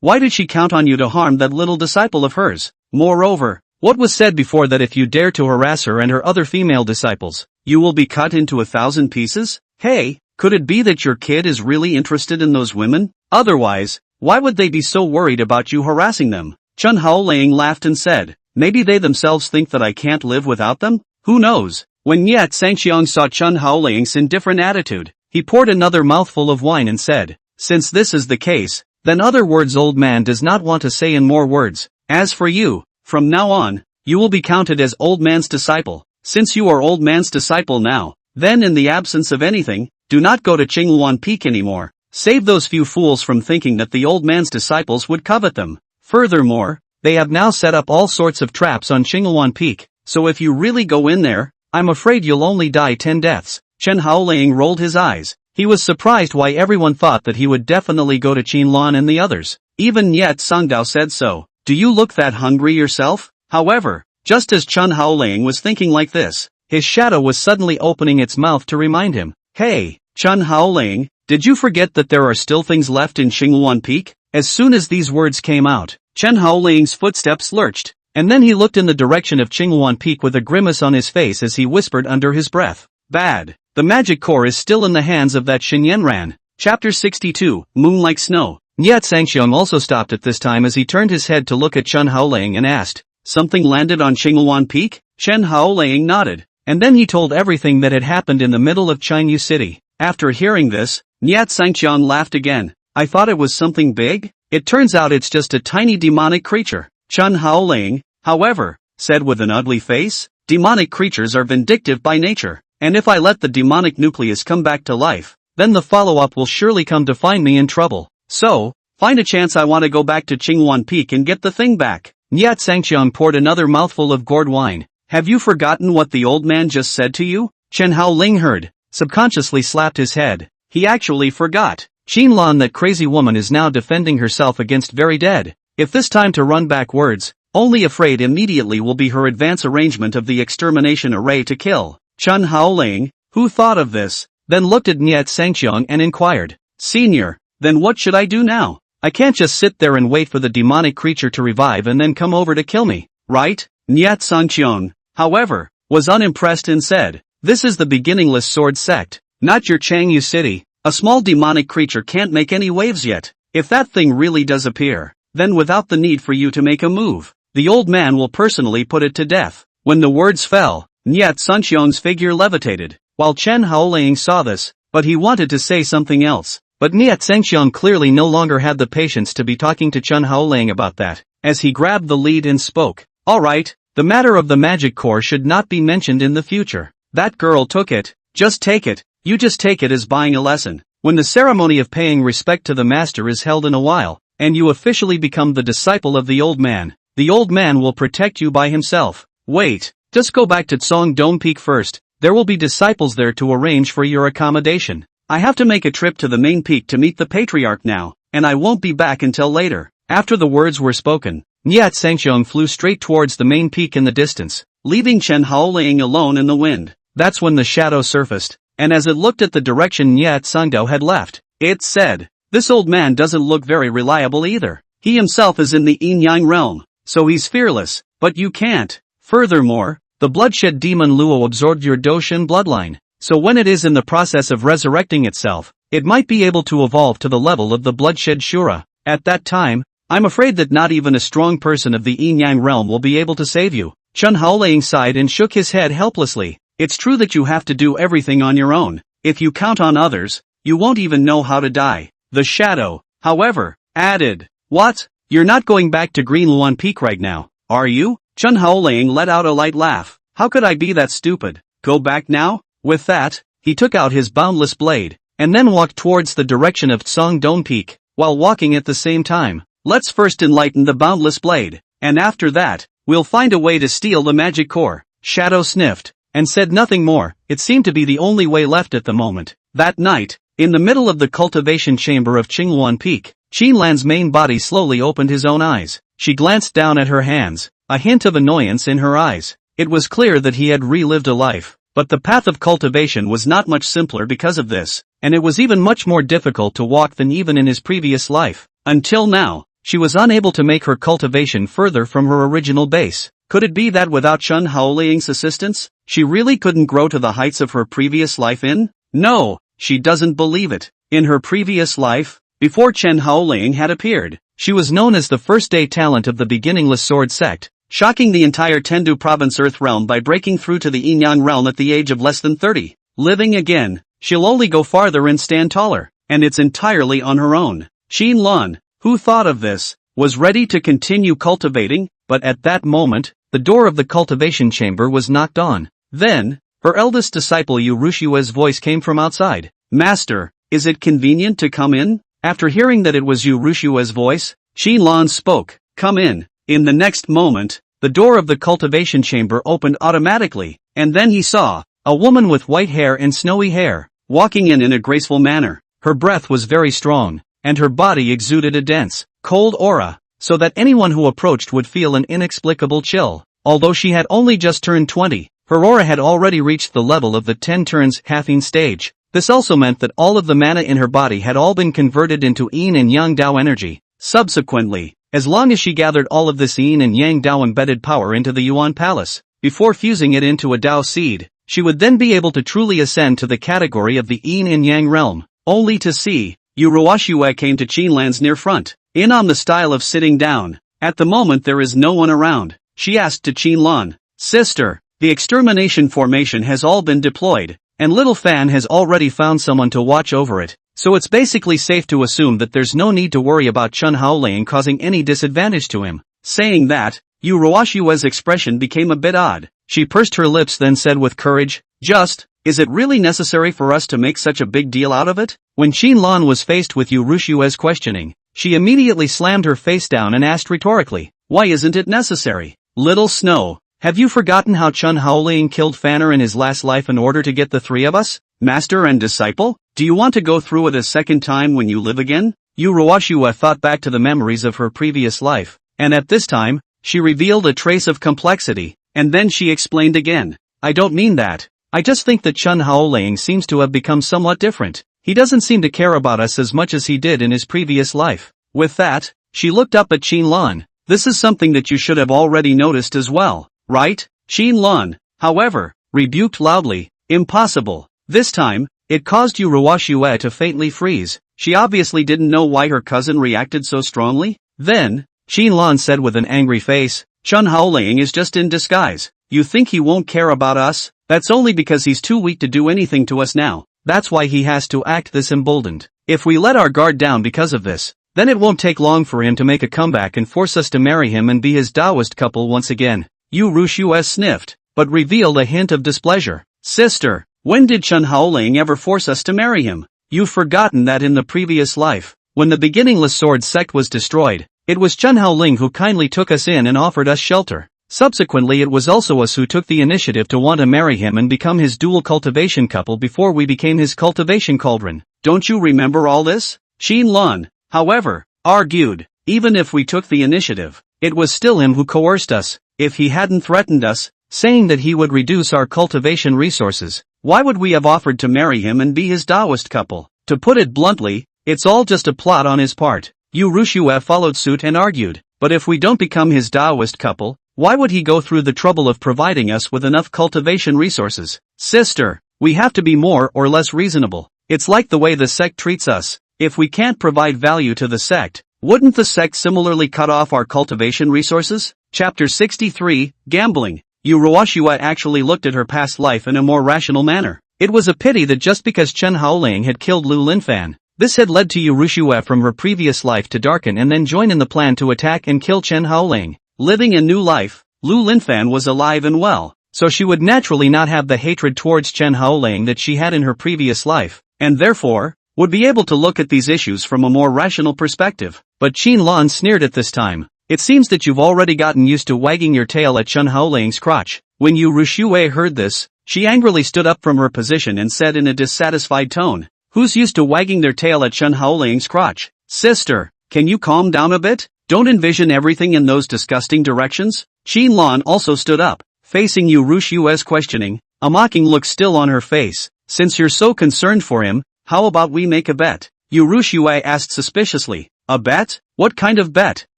"Why did she count on you to harm that little disciple of hers? Moreover, what was said before that if you dare to harass her and her other female disciples, you will be cut into 1,000 pieces? Hey, could it be that your kid is really interested in those women? Otherwise, why would they be so worried about you harassing them?" Chen Haoling laughed and said, "Maybe they themselves think that I can't live without them? Who knows?" When Niet Sangxiang saw Chen Haoling's indifferent attitude, he poured another mouthful of wine and said, "Since this is the case, then other words old man does not want to say in more words. As for you, from now on, you will be counted as old man's disciple. Since you are old man's disciple now, then in the absence of anything, do not go to Qingluan Peak anymore. Save those few fools from thinking that the old man's disciples would covet them. Furthermore, they have now set up all sorts of traps on Qingluan Peak, so if you really go in there, I'm afraid you'll only die 10 deaths. Chen Haoling rolled his eyes. He was surprised why everyone thought that he would definitely go to Qinlan and the others. Even Niet Sangdao said so. "Do you look that hungry yourself?" However, just as Chen Haoling was thinking like this, his shadow was suddenly opening its mouth to remind him, "Hey, Chen Haoling, did you forget that there are still things left in Qingluan Peak?" As soon as these words came out, Chen Haoling's footsteps lurched, and then he looked in the direction of Qingluan Peak with a grimace on his face as he whispered under his breath, "Bad. The magic core is still in the hands of that Xinyanran." Chapter 62, Moon Like Snow. Niet Sangxiang also stopped at this time as he turned his head to look at Chen Haoling and asked, "Something landed on Qingluan Peak?" Chen Haoling nodded, and then he told everything that had happened in the middle of Yongan City. After hearing this, Niet Sangxiang laughed again. "I thought it was something big? It turns out it's just a tiny demonic creature." Chen Haoling, however, said with an ugly face, "Demonic creatures are vindictive by nature. And if I let the demonic nucleus come back to life, then the follow-up will surely come to find me in trouble. So, find a chance. I want to go back to Qingluan Peak and get the thing back." Nyat Sangqiang poured another mouthful of gourd wine. Have you forgotten what the old man just said to you? Chen Haoling heard, subconsciously slapped his head. He actually forgot. Qinlan, that crazy woman, is now defending herself against very dead. If this time to run back words, only afraid immediately will be her advance arrangement of the extermination array to kill. Chen Haoling, who thought of this, then looked at Nyat Sangqiang and inquired, Senior, then what should I do now? I can't just sit there and wait for the demonic creature to revive and then come over to kill me, right? Nyat Sangqiang, however, was unimpressed and said, this is the beginningless sword sect, not your Yongan City. A small demonic creature can't make any waves yet. If that thing really does appear, then without the need for you to make a move, the old man will personally put it to death. When the words fell, Nyat Sangqiang's figure levitated, while Chen Haoling saw this, but he wanted to say something else. But Nyat Sangqiang clearly no longer had the patience to be talking to Chen Haoling about that, as he grabbed the lead and spoke. Alright, the matter of the magic core should not be mentioned in the future. That girl took it, just take it, you just take it as buying a lesson. When the ceremony of paying respect to the master is held in a while, and you officially become the disciple of the old man will protect you by himself. Wait, just go back to Dong Peak first, there will be disciples there to arrange for your accommodation. I have to make a trip to the main peak to meet the patriarch now, and I won't be back until later. After the words were spoken, Nyat Sangqiang flew straight towards the main peak in the distance, leaving Chen Haoling alone in the wind. That's when the shadow surfaced, and as it looked at the direction Nyat Sangdo had left, it said, this old man doesn't look very reliable either. He himself is in the yin-yang realm, so he's fearless, but you can't. Furthermore, the bloodshed demon Luo absorbed your Doshin bloodline. So when it is in the process of resurrecting itself, it might be able to evolve to the level of the bloodshed Shura. At that time, I'm afraid that not even a strong person of the yin-yang realm will be able to save you. Chen Haoling sighed and shook his head helplessly. It's true that you have to do everything on your own. If you count on others, you won't even know how to die. The shadow, however, added, what? You're not going back to Green Luan Peak right now, are you? Chen Haoling let out a light laugh. How could I be that stupid? Go back now? With that, he took out his boundless blade, and then walked towards the direction of Dong Peak, while walking at the same time. Let's first enlighten the boundless blade, and after that, we'll find a way to steal the magic core. Shadow sniffed, and said nothing more. It seemed to be the only way left at the moment. That night, in the middle of the cultivation chamber of Qingluan Peak, Qinlan's main body slowly opened his own eyes. She glanced down at her hands, a hint of annoyance in her eyes. It was clear that he had relived a life. But the path of cultivation was not much simpler because of this, and it was even much more difficult to walk than even in his previous life. Until now, she was unable to make her cultivation further from her original base. Could it be that without Chen Haoling's assistance, she really couldn't grow to the heights of her previous life in? No, she doesn't believe it. In her previous life, before Chen Haoling had appeared, she was known as the first-day talent of the beginningless sword sect, shocking the entire Tendu province Earth realm by breaking through to the yin-yang realm at the age of less than 30. Living again, she'll only go farther and stand taller, and it's entirely on her own. Qinlan, who thought of this, was ready to continue cultivating, but at that moment, the door of the cultivation chamber was knocked on. Then, her eldest disciple Yu Rushue's voice came from outside. Master, is it convenient to come in? After hearing that it was Yu Rushue's voice, Qinlan spoke, come in. In the next moment, the door of the cultivation chamber opened automatically, and then he saw a woman with white hair and snowy hair, walking in a graceful manner. Her breath was very strong, and her body exuded a dense, cold aura, so that anyone who approached would feel an inexplicable chill. Although she had only just turned 20, her aura had already reached the level of the 10 turns halving stage. This also meant that all of the mana in her body had all been converted into yin and yang Dao energy. Subsequently, as long as she gathered all of this yin and yang Dao embedded power into the Yuan Palace, before fusing it into a Dao seed, she would then be able to truly ascend to the category of the yin and yang realm. Only to see, Yu Ruashue came to Qinlan's near front, in on the style of sitting down. At the moment there is no one around. She asked to Qinlan, Sister, the extermination formation has all been deployed, and Little Fan has already found someone to watch over it. So it's basically safe to assume that there's no need to worry about Chen Haoling causing any disadvantage to him. Saying that, Yu Ruashue's expression became a bit odd. She pursed her lips then said with courage, is it really necessary for us to make such a big deal out of it? When Qinlan was faced with Yu Rushue's questioning, she immediately slammed her face down and asked rhetorically, Why isn't it necessary? Little Snow, have you forgotten how Chen Haoling killed Fanner in his last life in order to get the three of us? Master and disciple? Do you want to go through it a second time when you live again? Yu Ruoxue thought back to the memories of her previous life, and at this time, she revealed a trace of complexity, and then she explained again. I don't mean that. I just think that Chen Haoling seems to have become somewhat different. He doesn't seem to care about us as much as he did in his previous life. With that, she looked up at Qinlan. This is something that you should have already noticed as well, right? Qinlan, however, rebuked loudly. Impossible. This time, it caused Yu Ruoxue to faintly freeze. She obviously didn't know why her cousin reacted so strongly. Then, Qinlan said with an angry face, Chen Haoling is just in disguise. You think he won't care about us? That's only because he's too weak to do anything to us now. That's why he has to act this emboldened. If we let our guard down because of this, then it won't take long for him to make a comeback and force us to marry him and be his Taoist couple once again. Yu Ruoxue sniffed, but revealed a hint of displeasure. Sister, when did Chen Haoling ever force us to marry him? You've forgotten that in the previous life, when the beginningless sword sect was destroyed, it was Chen Haoling who kindly took us in and offered us shelter. Subsequently it was also us who took the initiative to want to marry him and become his dual cultivation couple before we became his cultivation cauldron. Don't you remember all this? Qinlan, however, argued, even if we took the initiative, it was still him who coerced us. If he hadn't threatened us, saying that he would reduce our cultivation resources, why would we have offered to marry him and be his Taoist couple? To put it bluntly, it's all just a plot on his part. Yu Ruoxue followed suit and argued, but if we don't become his Taoist couple, why would he go through the trouble of providing us with enough cultivation resources? Sister, we have to be more or less reasonable. It's like the way the sect treats us. If we can't provide value to the sect, wouldn't the sect similarly cut off our cultivation resources? Chapter 63, Gambling. Yu Ruoxue actually looked at her past life in a more rational manner. It was a pity that just because Chen Haoling had killed Lu Linfan, this had led to Yu Ruoxue from her previous life to darken and then join in the plan to attack and kill Chen Haoling. Living a new life, Lu Linfan was alive and well, so she would naturally not have the hatred towards Chen Haoling that she had in her previous life, and therefore, would be able to look at these issues from a more rational perspective. But Qinlan sneered at this time. It seems that you've already gotten used to wagging your tail at Chen Haoling's crotch. When Yu Ruoxue heard this, she angrily stood up from her position and said in a dissatisfied tone, Who's used to wagging their tail at Chen Haoling's crotch? Sister, can you calm down a bit? Don't envision everything in those disgusting directions. Qinlan also stood up, facing Yu Ruoxue's questioning, a mocking look still on her face. Since you're so concerned for him, how about we make a bet? Yu Ruoxue asked suspiciously. A bet? What kind of bet?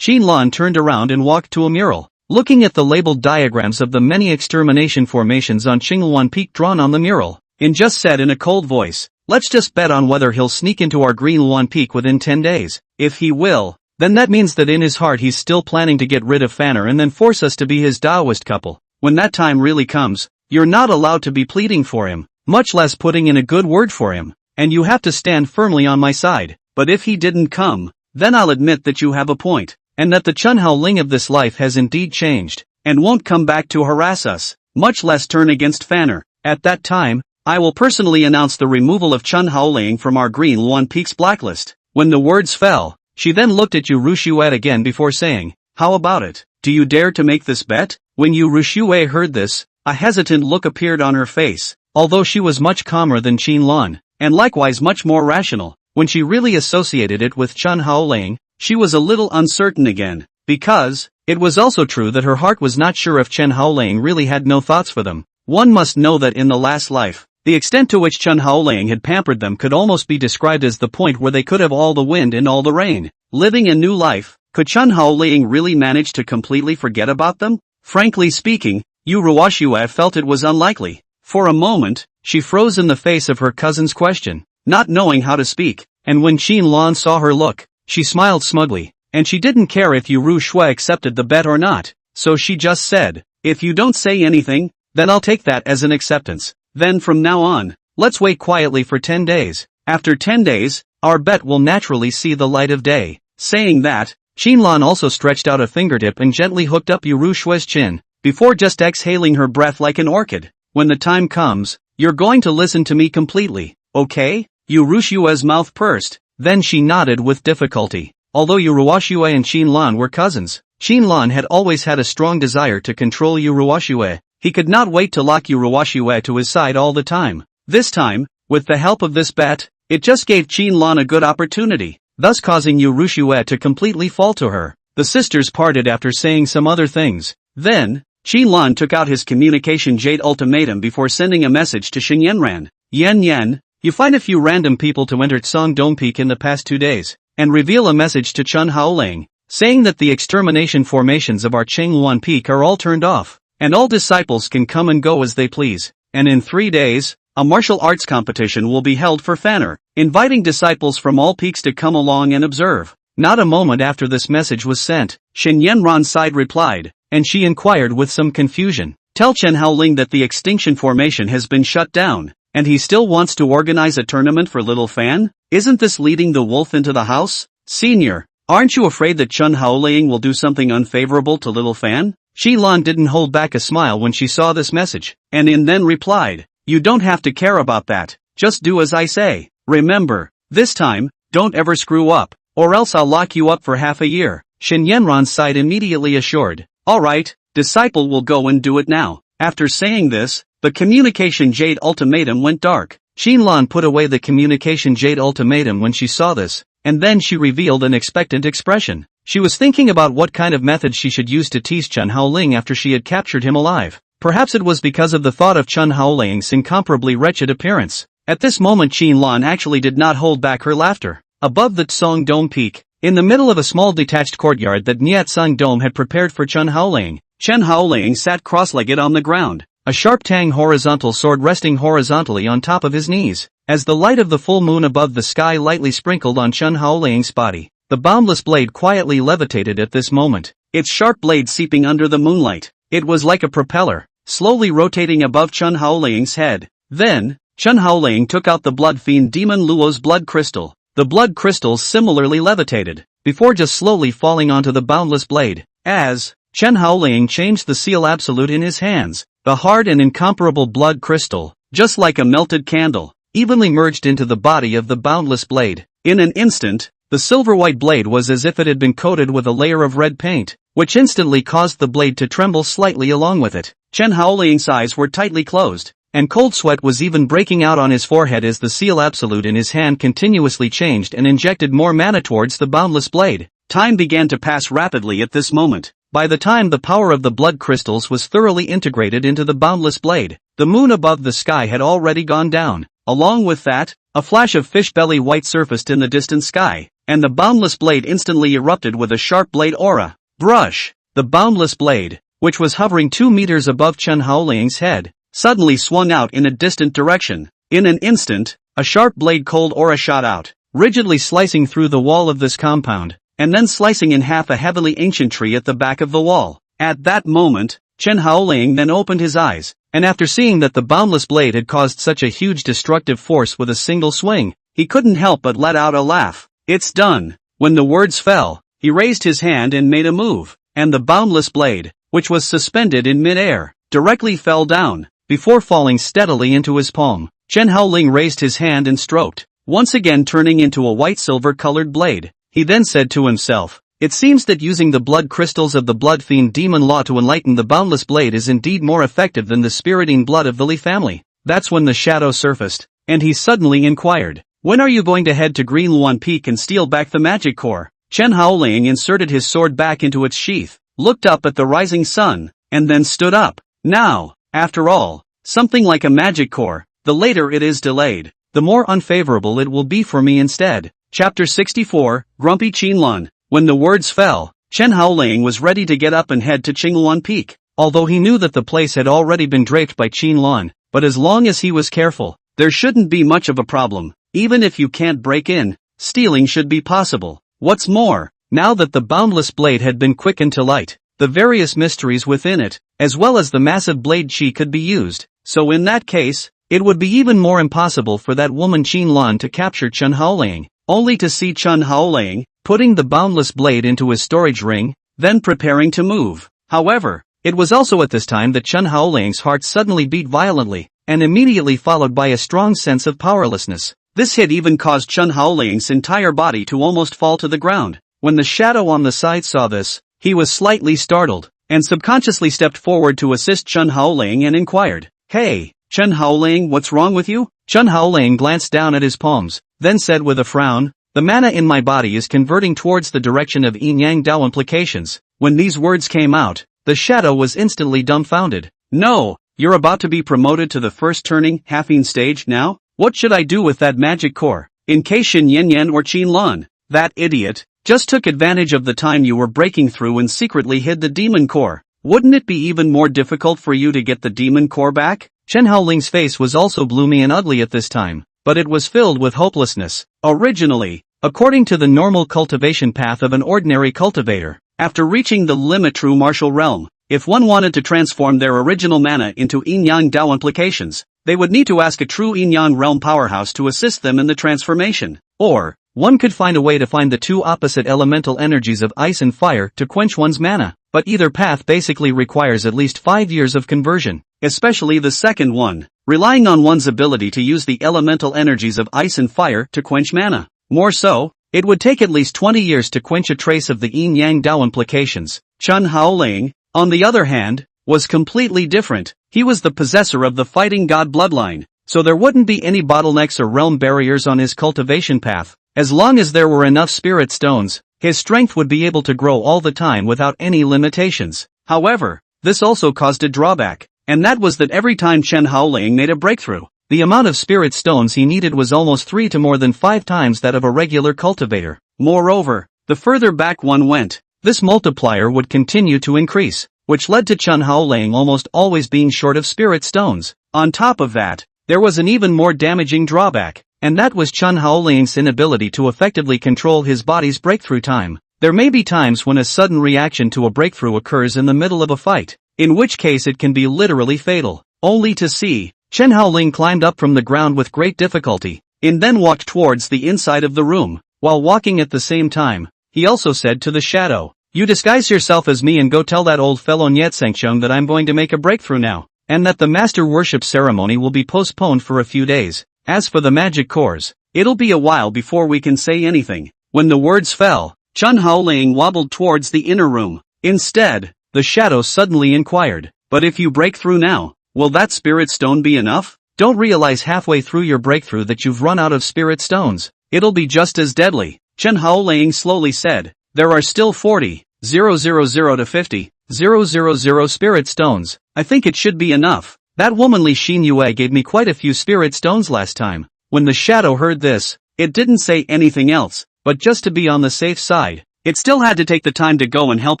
Qinlan turned around and walked to a mural, looking at the labeled diagrams of the many extermination formations on Qingluan Peak drawn on the mural, and just said in a cold voice, Let's just bet on whether he'll sneak into our Green Luan Peak within 10 days. If he will, then that means that in his heart he's still planning to get rid of Fanner and then force us to be his Taoist couple. When that time really comes, you're not allowed to be pleading for him, much less putting in a good word for him, and you have to stand firmly on my side. But if he didn't come, then I'll admit that you have a point, and that the Chen Haoling of this life has indeed changed, and won't come back to harass us, much less turn against Fanner. At that time, I will personally announce the removal of Chen Haoling from our Green Luan Peaks blacklist. When the words fell, she then looked at Yu Ruoxue again before saying, How about it? Do you dare to make this bet? When Yu Ruoxue heard this, a hesitant look appeared on her face, although she was much calmer than Qinlan, and likewise much more rational. When she really associated it with Chen Haoling, she was a little uncertain again, because, it was also true that her heart was not sure if Chen Haoling really had no thoughts for them. One must know that in the last life, the extent to which Chen Haoling had pampered them could almost be described as the point where they could have all the wind and all the rain. Living a new life, could Chen Haoling really manage to completely forget about them? Frankly speaking, Yu Ruoxue felt it was unlikely. For a moment, she froze in the face of her cousin's question, not knowing how to speak, and when Qinlan saw her look, she smiled smugly, and she didn't care if Yu Ruoxue accepted the bet or not, so she just said, If you don't say anything, then I'll take that as an acceptance. Then from now on, let's wait quietly for 10 days. After 10 days, our bet will naturally see the light of day. Saying that, Qinlan also stretched out a fingertip and gently hooked up Yu Ruoxue's chin, before just exhaling her breath like an orchid. When the time comes, you're going to listen to me completely, okay? Yu Ruoxue's mouth pursed, then she nodded with difficulty. Although Yu Ruoxue and Qin Lan were cousins, Qin Lan had always had a strong desire to control Yu Ruoxue. He could not wait to lock Yu Ruoxue to his side all the time. This time, with the help of this bet, it just gave Qin Lan a good opportunity, thus causing Yu Ruoxue to completely fall to her. The sisters parted after saying some other things. Then, Qin Lan took out his communication jade ultimatum before sending a message to Xinyanran. Yan, you find a few random people to enter Cangdong Peak in the past 2 days, and reveal a message to Chen Haoling, saying that the extermination formations of our Qinghuan Peak are all turned off, and all disciples can come and go as they please, and in 3 days, a martial arts competition will be held for Fanner, inviting disciples from all peaks to come along and observe. Not a moment after this message was sent, Xinyanran's side replied, and she inquired with some confusion. Tell Chen Haoling that the extinction formation has been shut down, and he still wants to organize a tournament for Little Fan? Isn't this leading the wolf into the house? Senior, aren't you afraid that Chen Haoling will do something unfavorable to Little Fan? Qi Lan didn't hold back a smile when she saw this message, and then replied, you don't have to care about that, just do as I say. Remember, this time, don't ever screw up, or else I'll lock you up for half a year. Xinyanran's side immediately assured, alright, disciple will go and do it now. After saying this, the communication jade ultimatum went dark. Qin Lan put away the communication jade ultimatum when she saw this, and then she revealed an expectant expression. She was thinking about what kind of method she should use to tease Chen Haoling after she had captured him alive. Perhaps it was because of the thought of Chen Haoling's incomparably wretched appearance. At this moment Qin Lan actually did not hold back her laughter. Above the Tsong Dome peak, in the middle of a small detached courtyard that Nyatsang Dome had prepared for Chen Haoling, Chen Haoling sat cross-legged on the ground, a sharp tang horizontal sword resting horizontally on top of his knees. As the light of the full moon above the sky lightly sprinkled on Chen Haoling's body, the boundless blade quietly levitated at this moment, its sharp blade seeping under the moonlight. It was like a propeller, slowly rotating above Chen Haoling's head. Then, Chen Haoling took out the blood fiend demon Luo's blood crystal. The blood crystals similarly levitated, before just slowly falling onto the boundless blade. As Chen Haoling changed the seal absolute in his hands, the hard and incomparable blood crystal, just like a melted candle, evenly merged into the body of the boundless blade. In an instant, the silver-white blade was as if it had been coated with a layer of red paint, which instantly caused the blade to tremble slightly along with it. Chen Haoling's eyes were tightly closed, and cold sweat was even breaking out on his forehead as the seal absolute in his hand continuously changed and injected more mana towards the boundless blade. Time began to pass rapidly at this moment. By the time the power of the blood crystals was thoroughly integrated into the boundless blade, the moon above the sky had already gone down. Along with that, a flash of fish belly white surfaced in the distant sky, and the boundless blade instantly erupted with a sharp blade aura. Brush! The boundless blade, which was hovering 2 meters above Chen Haoling's head, suddenly swung out in a distant direction. In an instant, a sharp blade cold aura shot out, rigidly slicing through the wall of this compound, and then slicing in half a heavily ancient tree at the back of the wall. At that moment, Chen Haoling then opened his eyes, and after seeing that the boundless blade had caused such a huge destructive force with a single swing, he couldn't help but let out a laugh. It's done. When the words fell, he raised his hand and made a move, and the boundless blade, which was suspended in mid-air, directly fell down, before falling steadily into his palm. Chen Haoling raised his hand and stroked, once again turning into a white-silver-colored blade. He then said to himself, it seems that using the blood crystals of the blood fiend demon law to enlighten the boundless blade is indeed more effective than the spiriting blood of the Li family. That's when the shadow surfaced, and he suddenly inquired, when are you going to head to Greenluan Peak and steal back the magic core? Chen Haoling inserted his sword back into its sheath, looked up at the rising sun, and then stood up. Now, after all, something like a magic core, the later it is delayed, the more unfavorable it will be for me instead. Chapter 64, Grumpy Qinlan. When the words fell, Chen Haoling was ready to get up and head to Qingluan Peak, although he knew that the place had already been draped by Qinlan, but as long as he was careful, there shouldn't be much of a problem. Even if you can't break in, stealing should be possible. What's more, now that the boundless blade had been quickened to light, the various mysteries within it, as well as the massive blade chi could be used, so in that case, it would be even more impossible for that woman Qinlan to capture Chen Haoling, only to see Chen Haoling putting the boundless blade into his storage ring, then preparing to move. However, it was also at this time that Chen Haoling's heart suddenly beat violently, and immediately followed by a strong sense of powerlessness. This hit even caused Chen Haoling's entire body to almost fall to the ground. When the shadow on the side saw this, he was slightly startled, and subconsciously stepped forward to assist Chen Haoling and inquired, "Hey, Chen Haoling, what's wrong with you?" Chen Haoling glanced down at his palms, then said with a frown, "The mana in my body is converting towards the direction of yin-yang Dao implications." When these words came out, the shadow was instantly dumbfounded. "No, you're about to be promoted to the first turning, halving stage now? What should I do with that magic core? In case Shen Yanyan or Qin Lan, that idiot, just took advantage of the time you were breaking through and secretly hid the demon core. Wouldn't it be even more difficult for you to get the demon core back?" Chen Haoling's face was also gloomy and ugly at this time, but it was filled with hopelessness. Originally, according to the normal cultivation path of an ordinary cultivator, after reaching the limit true martial realm, if one wanted to transform their original mana into yin-yang Dao implications, they would need to ask a true yin-yang realm powerhouse to assist them in the transformation. Or, one could find a way to find the two opposite elemental energies of ice and fire to quench one's mana, but either path basically requires at least 5 years of conversion, especially the second one, relying on one's ability to use the elemental energies of ice and fire to quench mana. More so, it would take at least 20 years to quench a trace of the yin-yang Dao implications. Chen Haoling, on the other hand, was completely different. He was the possessor of the fighting god bloodline, so there wouldn't be any bottlenecks or realm barriers on his cultivation path. As long as there were enough spirit stones, his strength would be able to grow all the time without any limitations. However, this also caused a drawback, and that was that every time Chen Haoling made a breakthrough, the amount of spirit stones he needed was almost 3 to more than 5 times that of a regular cultivator. Moreover, the further back one went, this multiplier would continue to increase, which led to Chen Haoling almost always being short of spirit stones. On top of that, there was an even more damaging drawback, and that was Chen Haoling's inability to effectively control his body's breakthrough time. There may be times when a sudden reaction to a breakthrough occurs in the middle of a fight, in which case it can be literally fatal. Only to see, Chen Haoling climbed up from the ground with great difficulty, and then walked towards the inside of the room. While walking at the same time, he also said to the shadow, "You disguise yourself as me and go tell that old fellow Nyetshengsheng that I'm going to make a breakthrough now, and that the master worship ceremony will be postponed for a few days. As for the magic cores, it'll be a while before we can say anything." When the words fell, Chen Haoling wobbled towards the inner room. Instead, the shadow suddenly inquired, "But if you break through now, will that spirit stone be enough? Don't realize halfway through your breakthrough that you've run out of spirit stones. It'll be just as deadly." Chen Haoling slowly said, "There are still 40,000 to 50,000 spirit stones. I think it should be enough. That woman Li Xinyue gave me quite a few spirit stones last time." When the shadow heard this, it didn't say anything else, but just to be on the safe side, it still had to take the time to go and help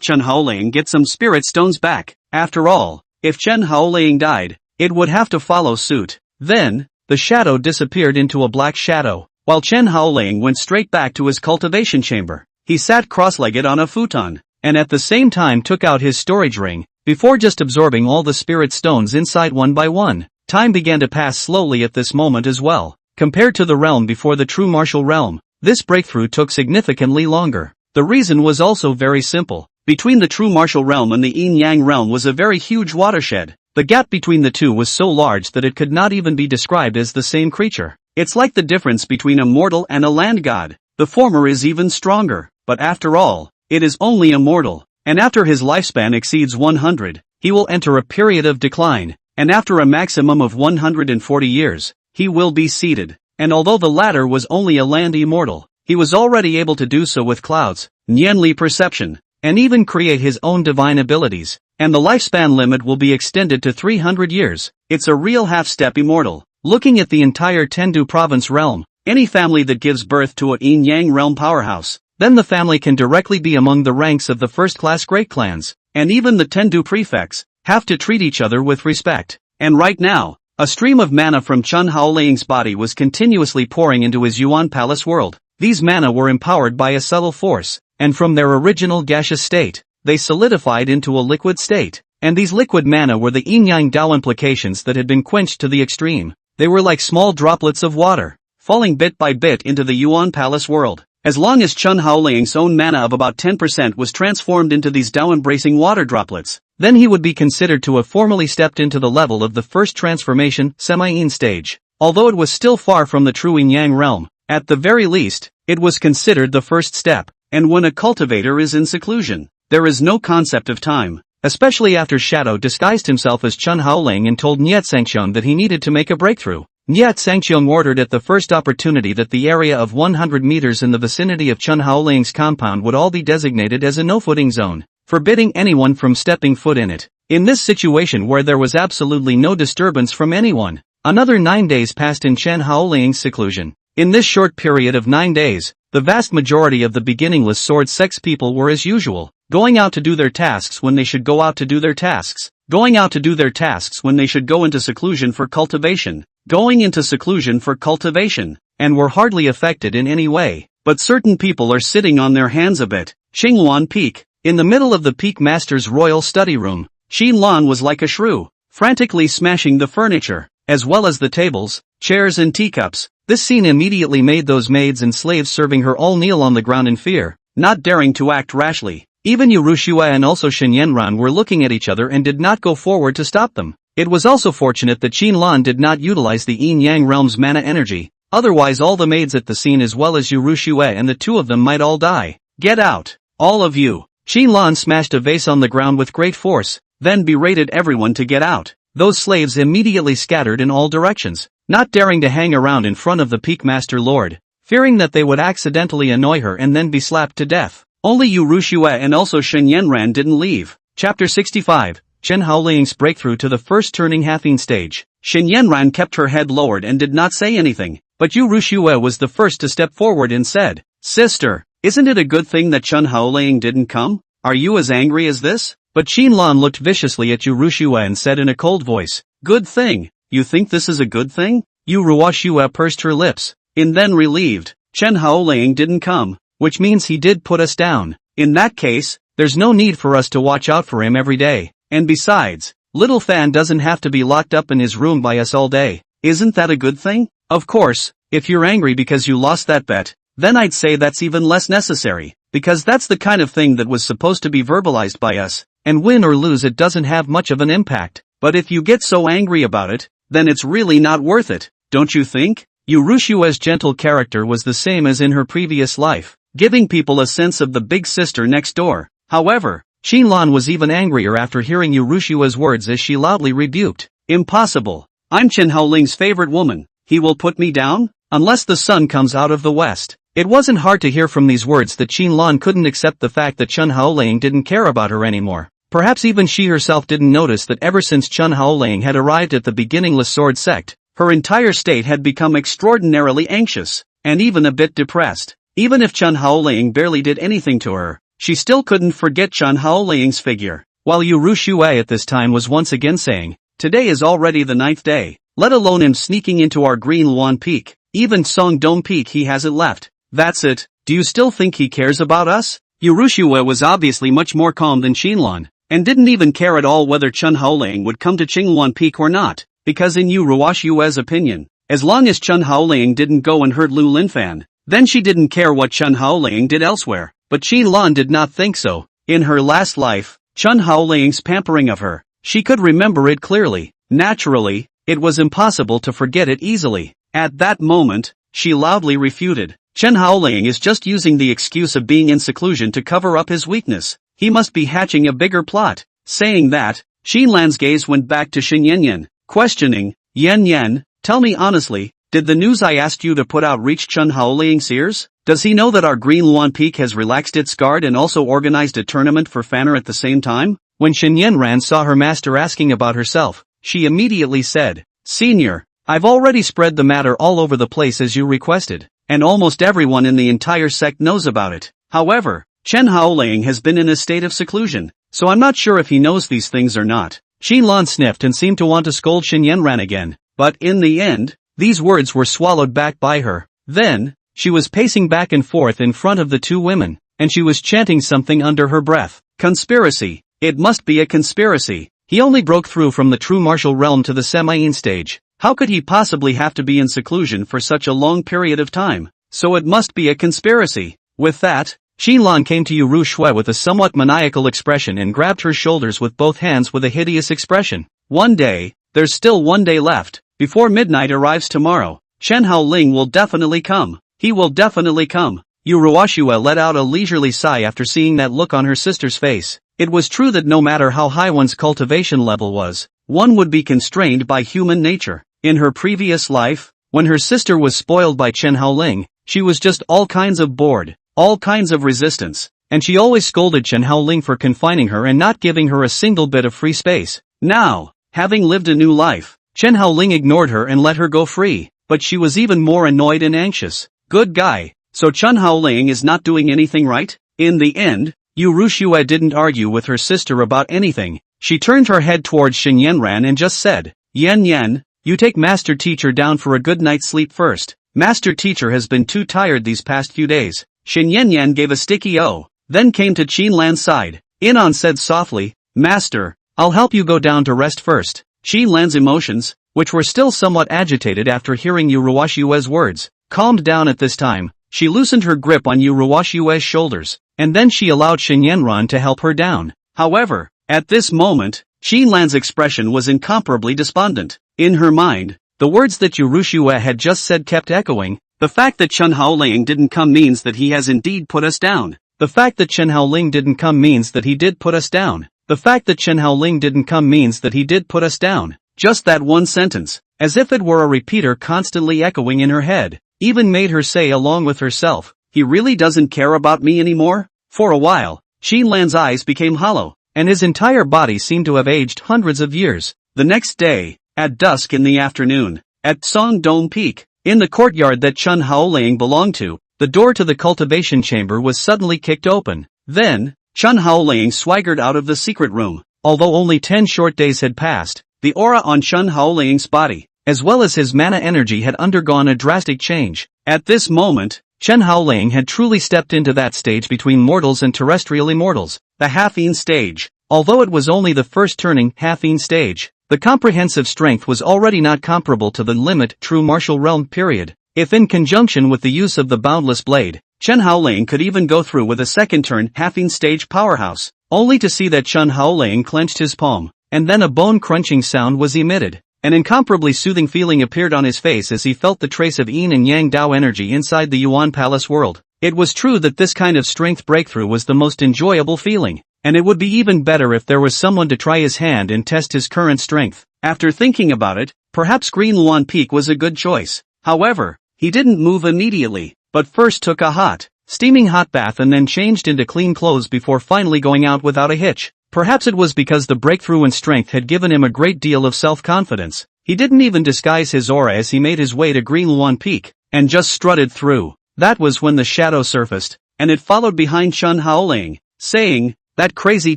Chen Haoling get some spirit stones back. After all, if Chen Haoling died, it would have to follow suit. Then, the shadow disappeared into a black shadow, while Chen Haoling went straight back to his cultivation chamber. He sat cross-legged on a futon, and at the same time took out his storage ring, before just absorbing all the spirit stones inside one by one. Time began to pass slowly at this moment as well. Compared to the realm before the true martial realm, this breakthrough took significantly longer. The reason was also very simple. Between the true martial realm and the yin-yang realm was a very huge watershed. The gap between the two was so large that it could not even be described as the same creature. It's like the difference between a mortal and a land god. The former is even stronger, but after all, it is only a mortal, and after his lifespan exceeds 100, he will enter a period of decline, and after a maximum of 140 years, he will be seated. And although the latter was only a land immortal, he was already able to do so with clouds, Nianli perception, and even create his own divine abilities, and the lifespan limit will be extended to 300 years. It's a real half-step immortal. Looking at the entire Tendu province realm, any family that gives birth to a yin-yang realm powerhouse, then the family can directly be among the ranks of the first-class great clans, and even the Tendu prefects have to treat each other with respect. And right now, a stream of mana from Chen Haoling's body was continuously pouring into his Yuan Palace world. These mana were empowered by a subtle force, and from their original gaseous state, they solidified into a liquid state. And these liquid mana were the yin-yang Dao implications that had been quenched to the extreme. They were like small droplets of water, falling bit by bit into the Yuan Palace world. As long as Chen Haoling's own mana of about 10% was transformed into these Dao-embracing water droplets, then he would be considered to have formally stepped into the level of the first transformation, semi-yin stage. Although it was still far from the true yin-yang realm, at the very least, it was considered the first step. and when a cultivator is in seclusion, there is no concept of time. Especially after Shadow disguised himself as Chen Haoling and told Niet Sangxiong that he needed to make a breakthrough. Niet Sangxiong ordered at the first opportunity that the area of 100 meters in the vicinity of Chen Haoling's compound would all be designated as a no-footing zone, forbidding anyone from stepping foot in it. In this situation where there was absolutely no disturbance from anyone, another 9 days passed in Chen Haoling's seclusion. In this short period of 9 days, the vast majority of the beginningless sword sex people were as usual, going out to do their tasks when they should go out to do their tasks, going out to do their tasks when they should go into seclusion for cultivation, going into seclusion for cultivation, and were hardly affected in any way. But certain people are sitting on their hands a bit. Xingluan Peak. In the middle of the Peak Master's royal study room, Xinluan was like a shrew, frantically smashing the furniture, as well as the tables, chairs and teacups. This scene immediately made those maids and slaves serving her all kneel on the ground in fear, not daring to act rashly. Even Liu Ruyan and also Shen Yanran were looking at each other and did not go forward to stop them. It was also fortunate that Xinluan did not utilize the yin-yang realm's mana energy, otherwise all the maids at the scene as well as Liu Ruyan and the two of them might all die. Get out, all of you! Xinluan smashed a vase on the ground with great force, then berated everyone to get out. Those slaves immediately scattered in all directions, not daring to hang around in front of the Peak Master Lord, fearing that they would accidentally annoy her and then be slapped to death. Only Liu Ruyan and also Shen Yanran didn't leave. Chapter 65, Chen Haoling's breakthrough to the first turning halfing stage. Shen Yanran kept her head lowered and did not say anything, but Liu Ruyan was the first to step forward and said, "Sister, isn't it a good thing that Chen Haoling didn't come? Are you as angry as this?" But Xinluan looked viciously at Liu Ruyan and said in a cold voice, "Good thing? You think this is a good thing?" Liu Ruyan pursed her lips, and then relieved, "Chen Haoling didn't come, which means he did put us down. In that case, there's no need for us to watch out for him every day. And besides, little Fan doesn't have to be locked up in his room by us all day. Isn't that a good thing? Of course, if you're angry because you lost that bet, then I'd say that's even less necessary, because that's the kind of thing that was supposed to be verbalized by us, and win or lose it doesn't have much of an impact. But if you get so angry about it, then it's really not worth it, don't you think?" Liu Ruyan's gentle character was the same as in her previous life, giving people a sense of the big sister next door. However, Xinluan was even angrier after hearing Liu Ruyan's words as she loudly rebuked, "Impossible! I'm Chen Haoling's favorite woman. He will put me down? Unless the sun comes out of the west." It wasn't hard to hear from these words that Xinluan couldn't accept the fact that Chen Haoling didn't care about her anymore. Perhaps even she herself didn't notice that ever since Chen Haoling had arrived at the beginningless sword sect, her entire state had become extraordinarily anxious, and even a bit depressed. Even if Chen Haoling barely did anything to her, she still couldn't forget Chen Haoling's figure. While Liu Ruyan at this time was once again saying, "Today is already the 9th day, let alone him sneaking into our Green Luan Peak, even Song Dome Peak he hasn't left. That's it, do you still think he cares about us?" Liu Ruyan was obviously much more calm than Xinluan, and didn't even care at all whether Chen Haoling would come to Qingluan Peak or not, because in Liu Ruyan's opinion, as long as Chen Haoling didn't go and hurt Lu Linfan, then she didn't care what Chen Haoling did elsewhere. But Xinluan did not think so. In her last life, Chen Haoling's pampering of her, she could remember it clearly. Naturally, it was impossible to forget it easily. At that moment, she loudly refuted, "Chen Haoling is just using the excuse of being in seclusion to cover up his weakness. He must be hatching a bigger plot." Saying that, Xinluan's gaze went back to Shen Yanyan, questioning, "Yan, tell me honestly, did the news I asked you to put out reach Chen Haoling's ears? Does he know that our Green Luan Peak has relaxed its guard and also organized a tournament for Fanner at the same time?" When Shen Yanran saw her master asking about herself, she immediately said, "Senior, I've already spread the matter all over the place as you requested, and almost everyone in the entire sect knows about it. However, Chen Haoling has been in a state of seclusion, so I'm not sure if he knows these things or not." Xinluan sniffed and seemed to want to scold Shen Yanran again, but in the end, these words were swallowed back by her. Then, she was pacing back and forth in front of the two women, and she was chanting something under her breath. "Conspiracy. It must be a conspiracy. He only broke through from the true martial realm to the semi-in stage. How could he possibly have to be in seclusion for such a long period of time? So it must be a conspiracy." With that, Xinluan came to Liu Ruyan with a somewhat maniacal expression and grabbed her shoulders with both hands with a hideous expression. "One day, there's still one day left. Before midnight arrives tomorrow, Chen Haoling will definitely come. He will definitely come. Yu Ruoxue let out a leisurely sigh after seeing that look on her sister's face. It was true that no matter how high one's cultivation level was, one would be constrained by human nature. In her previous life, when her sister was spoiled by Chen Haoling, she was just all kinds of bored, all kinds of resistance, and she always scolded Chen Haoling for confining her and not giving her a single bit of free space. Now, having lived a new life, Chen Haoling ignored her and let her go free, but she was even more annoyed and anxious. Good guy, so Chen Haoling is not doing anything right? In the end, Yu Ruoxue didn't argue with her sister about anything. She turned her head towards Xinyanran and just said, Yan Yan, you take Master Teacher down for a good night's sleep first. Master Teacher has been too tired these past few days. Xinyanyan gave a sticky O, then came to Qinlan's side. Inan said softly, Master, I'll help you go down to rest first. Qinlan's emotions, which were still somewhat agitated after hearing Yu Ruoxue's words, calmed down at this time. She loosened her grip on Yu Ruoxue's shoulders, and then she allowed Xinyanran to help her down. However, at this moment, Qinlan's expression was incomparably despondent. In her mind, the words that Yu Ruoxue had just said kept echoing. The fact that Chen Haoling didn't come means that he has indeed put us down. The fact that Chen Haoling didn't come means that he did put us down. The fact that Chen Haoling didn't come means that he did put us down. Just that one sentence, as if it were a repeater constantly echoing in her head, even made her say along with herself, he really doesn't care about me anymore? For a while, Qinlan's eyes became hollow, and his entire body seemed to have aged hundreds of years. The next day, at dusk in the afternoon, at Songdong Peak, in the courtyard that Chen Haoling belonged to, the door to the cultivation chamber was suddenly kicked open. Then, Chen Haoling swaggered out of the secret room. Although only 10 short days had passed, the aura on Chen Haoling's body, as well as his mana energy had undergone a drastic change. At this moment, Chen Haoling had truly stepped into that stage between mortals and terrestrial immortals, the Half-Yin stage. Although it was only the first turning Half-Yin stage, the comprehensive strength was already not comparable to the limit true martial realm period. If in conjunction with the use of the boundless blade, Chen Haoling could even go through with a second turn Half-Yin stage powerhouse, only to see that Chen Haoling clenched his palm, and then a bone-crunching sound was emitted. An incomparably soothing feeling appeared on his face as he felt the trace of Yin and Yang Dao energy inside the Yuan Palace world. It was true that this kind of strength breakthrough was the most enjoyable feeling, and it would be even better if there was someone to try his hand and test his current strength. After thinking about it, perhaps Green Luan Peak was a good choice. However, he didn't move immediately, but first took a steaming hot bath and then changed into clean clothes before finally going out without a hitch. Perhaps it was because the breakthrough in strength had given him a great deal of self-confidence. He didn't even disguise his aura as he made his way to Green Luan Peak, and just strutted through. That was when the shadow surfaced, and it followed behind Chen Haoling, saying, that crazy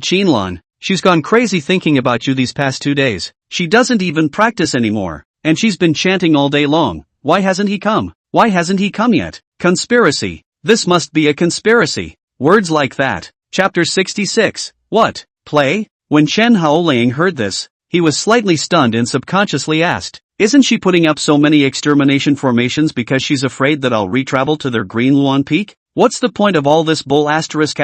Qinlan, she's gone crazy thinking about you these past 2 days. She doesn't even practice anymore, and she's been chanting all day long. Why hasn't he come? Why hasn't he come yet? Conspiracy. This must be a conspiracy. Words like that. Chapter 66. What? Play? When Chen Haoling heard this, he was slightly stunned and subconsciously asked, isn't she putting up so many extermination formations because she's afraid that I'll retravel to their Green Luan Peak? What's the point of all this bull asterisk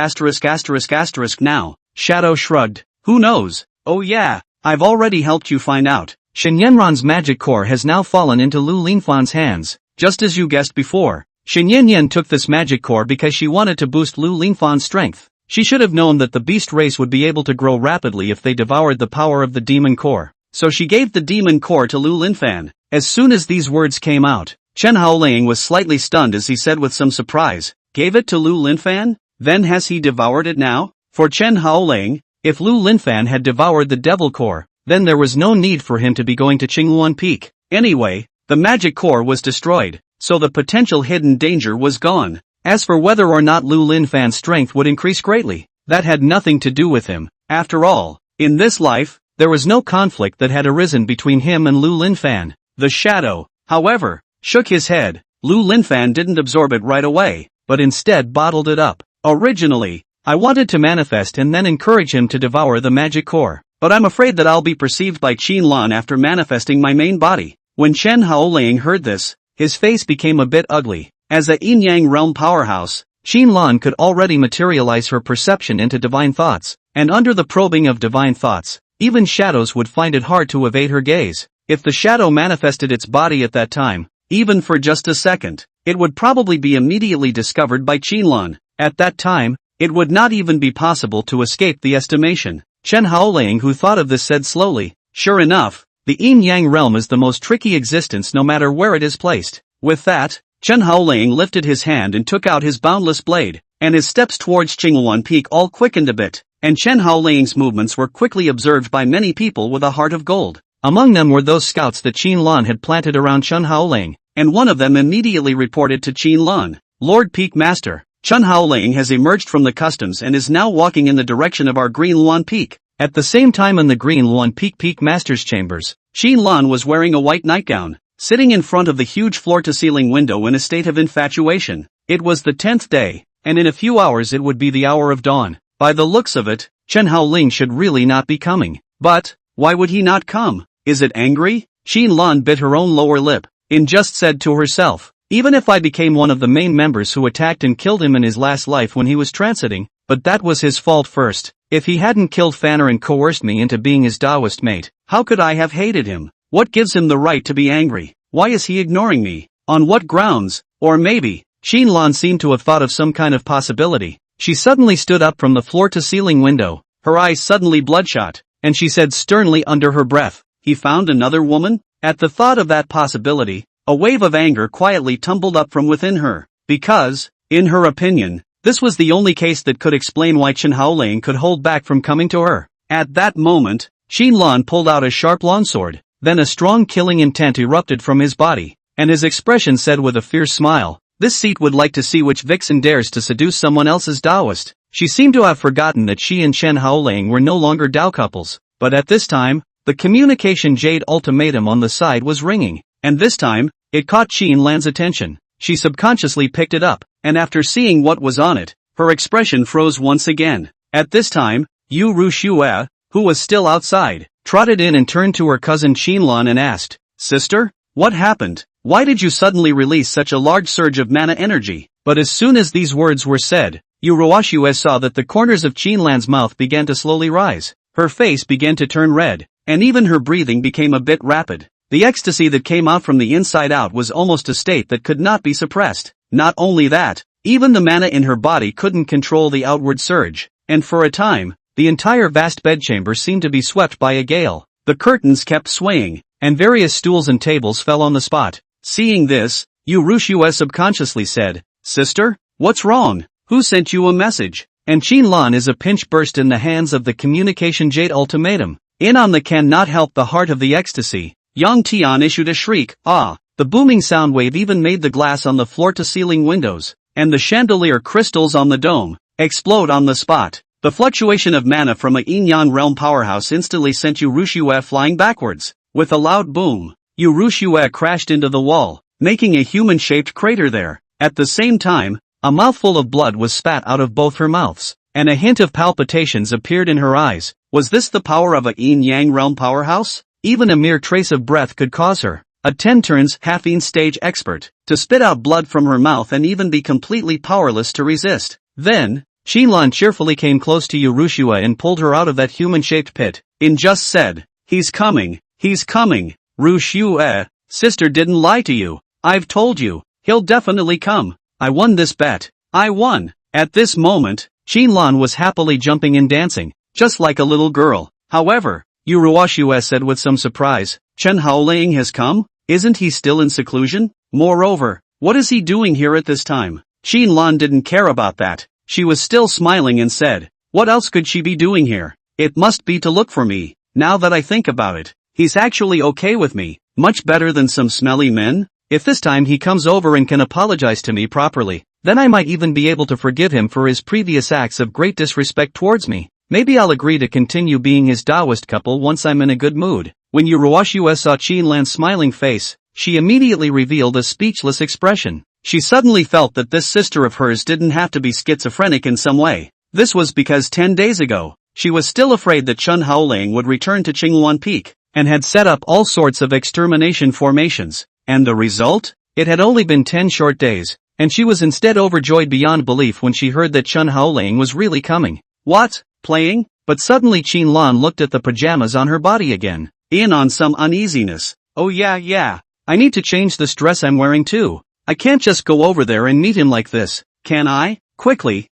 now? Shadow shrugged. Who knows? Oh yeah, I've already helped you find out. Xinyanran's magic core has now fallen into Lu Linfan's hands, just as you guessed before. Xinyanyan took this magic core because she wanted to boost Lu Linfan's strength. She should have known that the beast race would be able to grow rapidly if they devoured the power of the demon core. So she gave the demon core to Lu Linfan. As soon as these words came out, Chen Haoling was slightly stunned as he said with some surprise, gave it to Lu Linfan? Then has he devoured it now? For Chen Haoling, if Lu Linfan had devoured the devil core, then there was no need for him to be going to Qingluan Peak. Anyway, the magic core was destroyed, so the potential hidden danger was gone. As for whether or not Lu Linfan's strength would increase greatly, that had nothing to do with him. After all, in this life, there was no conflict that had arisen between him and Lu Linfan. The shadow, however, shook his head. Lu Linfan didn't absorb it right away, but instead bottled it up. Originally, I wanted to manifest and then encourage him to devour the magic core, but I'm afraid that I'll be perceived by Qinlan after manifesting my main body. When Chen Haoling heard this, his face became a bit ugly. As a yin-yang realm powerhouse, Qinlan could already materialize her perception into divine thoughts, and under the probing of divine thoughts, even shadows would find it hard to evade her gaze. If the shadow manifested its body at that time, even for just a second, it would probably be immediately discovered by Qianlan. At that time, it would not even be possible to escape the estimation. Chen Haoling, who thought of this, said slowly, "Sure enough, the yin-yang realm is the most tricky existence no matter where it is placed." With that, Chen Haoling lifted his hand and took out his boundless blade, and his steps towards Qingluan Peak all quickened a bit, and Chen Haoling's movements were quickly observed by many people with a heart of gold. Among them were those scouts that Qianlan had planted around Chen Haoling, and one of them immediately reported to Qianlan, "Lord Peak Master, Chen Haoling has emerged from the customs and is now walking in the direction of our Green Luan Peak." At the same time, in the Green Luan Peak Master's chambers, Qianlan was wearing a white nightgown, sitting in front of the huge floor-to-ceiling window in a state of infatuation. It was the 10th day, and in a few hours it would be the hour of dawn. By the looks of it, Chen Haoling should really not be coming. But, why would he not come? Is it angry? Qianlan bit her own lower lip, and just said to herself, "Even if I became one of the main members who attacked and killed him in his last life when he was transiting, but that was his fault first. If he hadn't killed Fanner and coerced me into being his Taoist mate, how could I have hated him? What gives him the right to be angry? Why is he ignoring me? On what grounds? Or maybe..." Qianlan seemed to have thought of some kind of possibility. She suddenly stood up from the floor-to-ceiling window, her eyes suddenly bloodshot, and she said sternly under her breath, "He found another woman?" At the thought of that possibility, a wave of anger quietly tumbled up from within her, because, in her opinion, this was the only case that could explain why Chen Haoling could hold back from coming to her. At that moment, Qianlan pulled out a sharp longsword, then a strong killing intent erupted from his body, and his expression said with a fierce smile, "This seat would like to see which vixen dares to seduce someone else's Taoist." She seemed to have forgotten that she and Chen Haoling were no longer Tao couples, but at this time, the communication jade ultimatum on the side was ringing, and this time, it caught Qianlan's attention. She subconsciously picked it up, and after seeing what was on it, her expression froze once again. At this time, Liu Ruyan, who was still outside, trotted in and turned to her cousin Qianlan and asked, "Sister, what happened? Why did you suddenly release such a large surge of mana energy?" But as soon as these words were said, Liu Ruyan saw that the corners of Qianlan's mouth began to slowly rise, her face began to turn red, and even her breathing became a bit rapid. The ecstasy that came out from the inside out was almost a state that could not be suppressed. Not only that, even the mana in her body couldn't control the outward surge, and for a time, the entire vast bedchamber seemed to be swept by a gale. The curtains kept swaying, and various stools and tables fell on the spot. Seeing this, Liu Ruyan subconsciously said, "Sister, what's wrong? Who sent you a message?" And Qianlan is a pinch burst in the hands of the communication jade ultimatum. In on the cannot help the heart of the ecstasy. Yang Tian issued a shriek, "Ah!" The booming sound wave even made the glass on the floor-to-ceiling windows, and the chandelier crystals on the dome, explode on the spot. The fluctuation of mana from a yin-yang realm powerhouse instantly sent Liu Ruyan flying backwards. With a loud boom, Liu Ruyan crashed into the wall, making a human-shaped crater there. At the same time, a mouthful of blood was spat out of both her mouths, and a hint of palpitations appeared in her eyes. Was this the power of a yin-yang realm powerhouse? Even a mere trace of breath could cause her, a 10 turns half-yin stage expert, to spit out blood from her mouth and even be completely powerless to resist. Then, Qianlan cheerfully came close to Liu Ruyan and pulled her out of that human-shaped pit, and just said, "He's coming, he's coming." "Ruyan, sister didn't lie to you. I've told you, he'll definitely come. I won this bet. I won." At this moment, Qianlan was happily jumping and dancing, just like a little girl. However, Liu Ruyan said with some surprise, "Chen Haoling has come? Isn't he still in seclusion? Moreover, what is he doing here at this time?" Qianlan didn't care about that. She was still smiling and said, "What else could she be doing here? It must be to look for me. Now that I think about it, he's actually okay with me, much better than some smelly men. If this time he comes over and can apologize to me properly, then I might even be able to forgive him for his previous acts of great disrespect towards me. Maybe I'll agree to continue being his Taoist couple once I'm in a good mood." When Liu Ruyan saw Qianlan's smiling face, she immediately revealed a speechless expression. She suddenly felt that this sister of hers didn't have to be schizophrenic in some way. This was because 10 days ago, she was still afraid that Chen Haoling would return to Qingluan Peak, and had set up all sorts of extermination formations. And the result? It had only been 10 short days, and she was instead overjoyed beyond belief when she heard that Chen Haoling was really coming. What? Playing? But suddenly Qianlan looked at the pajamas on her body again, in on some uneasiness. "Oh yeah, I need to change this dress I'm wearing too. I can't just go over there and meet him like this, can I? Quickly,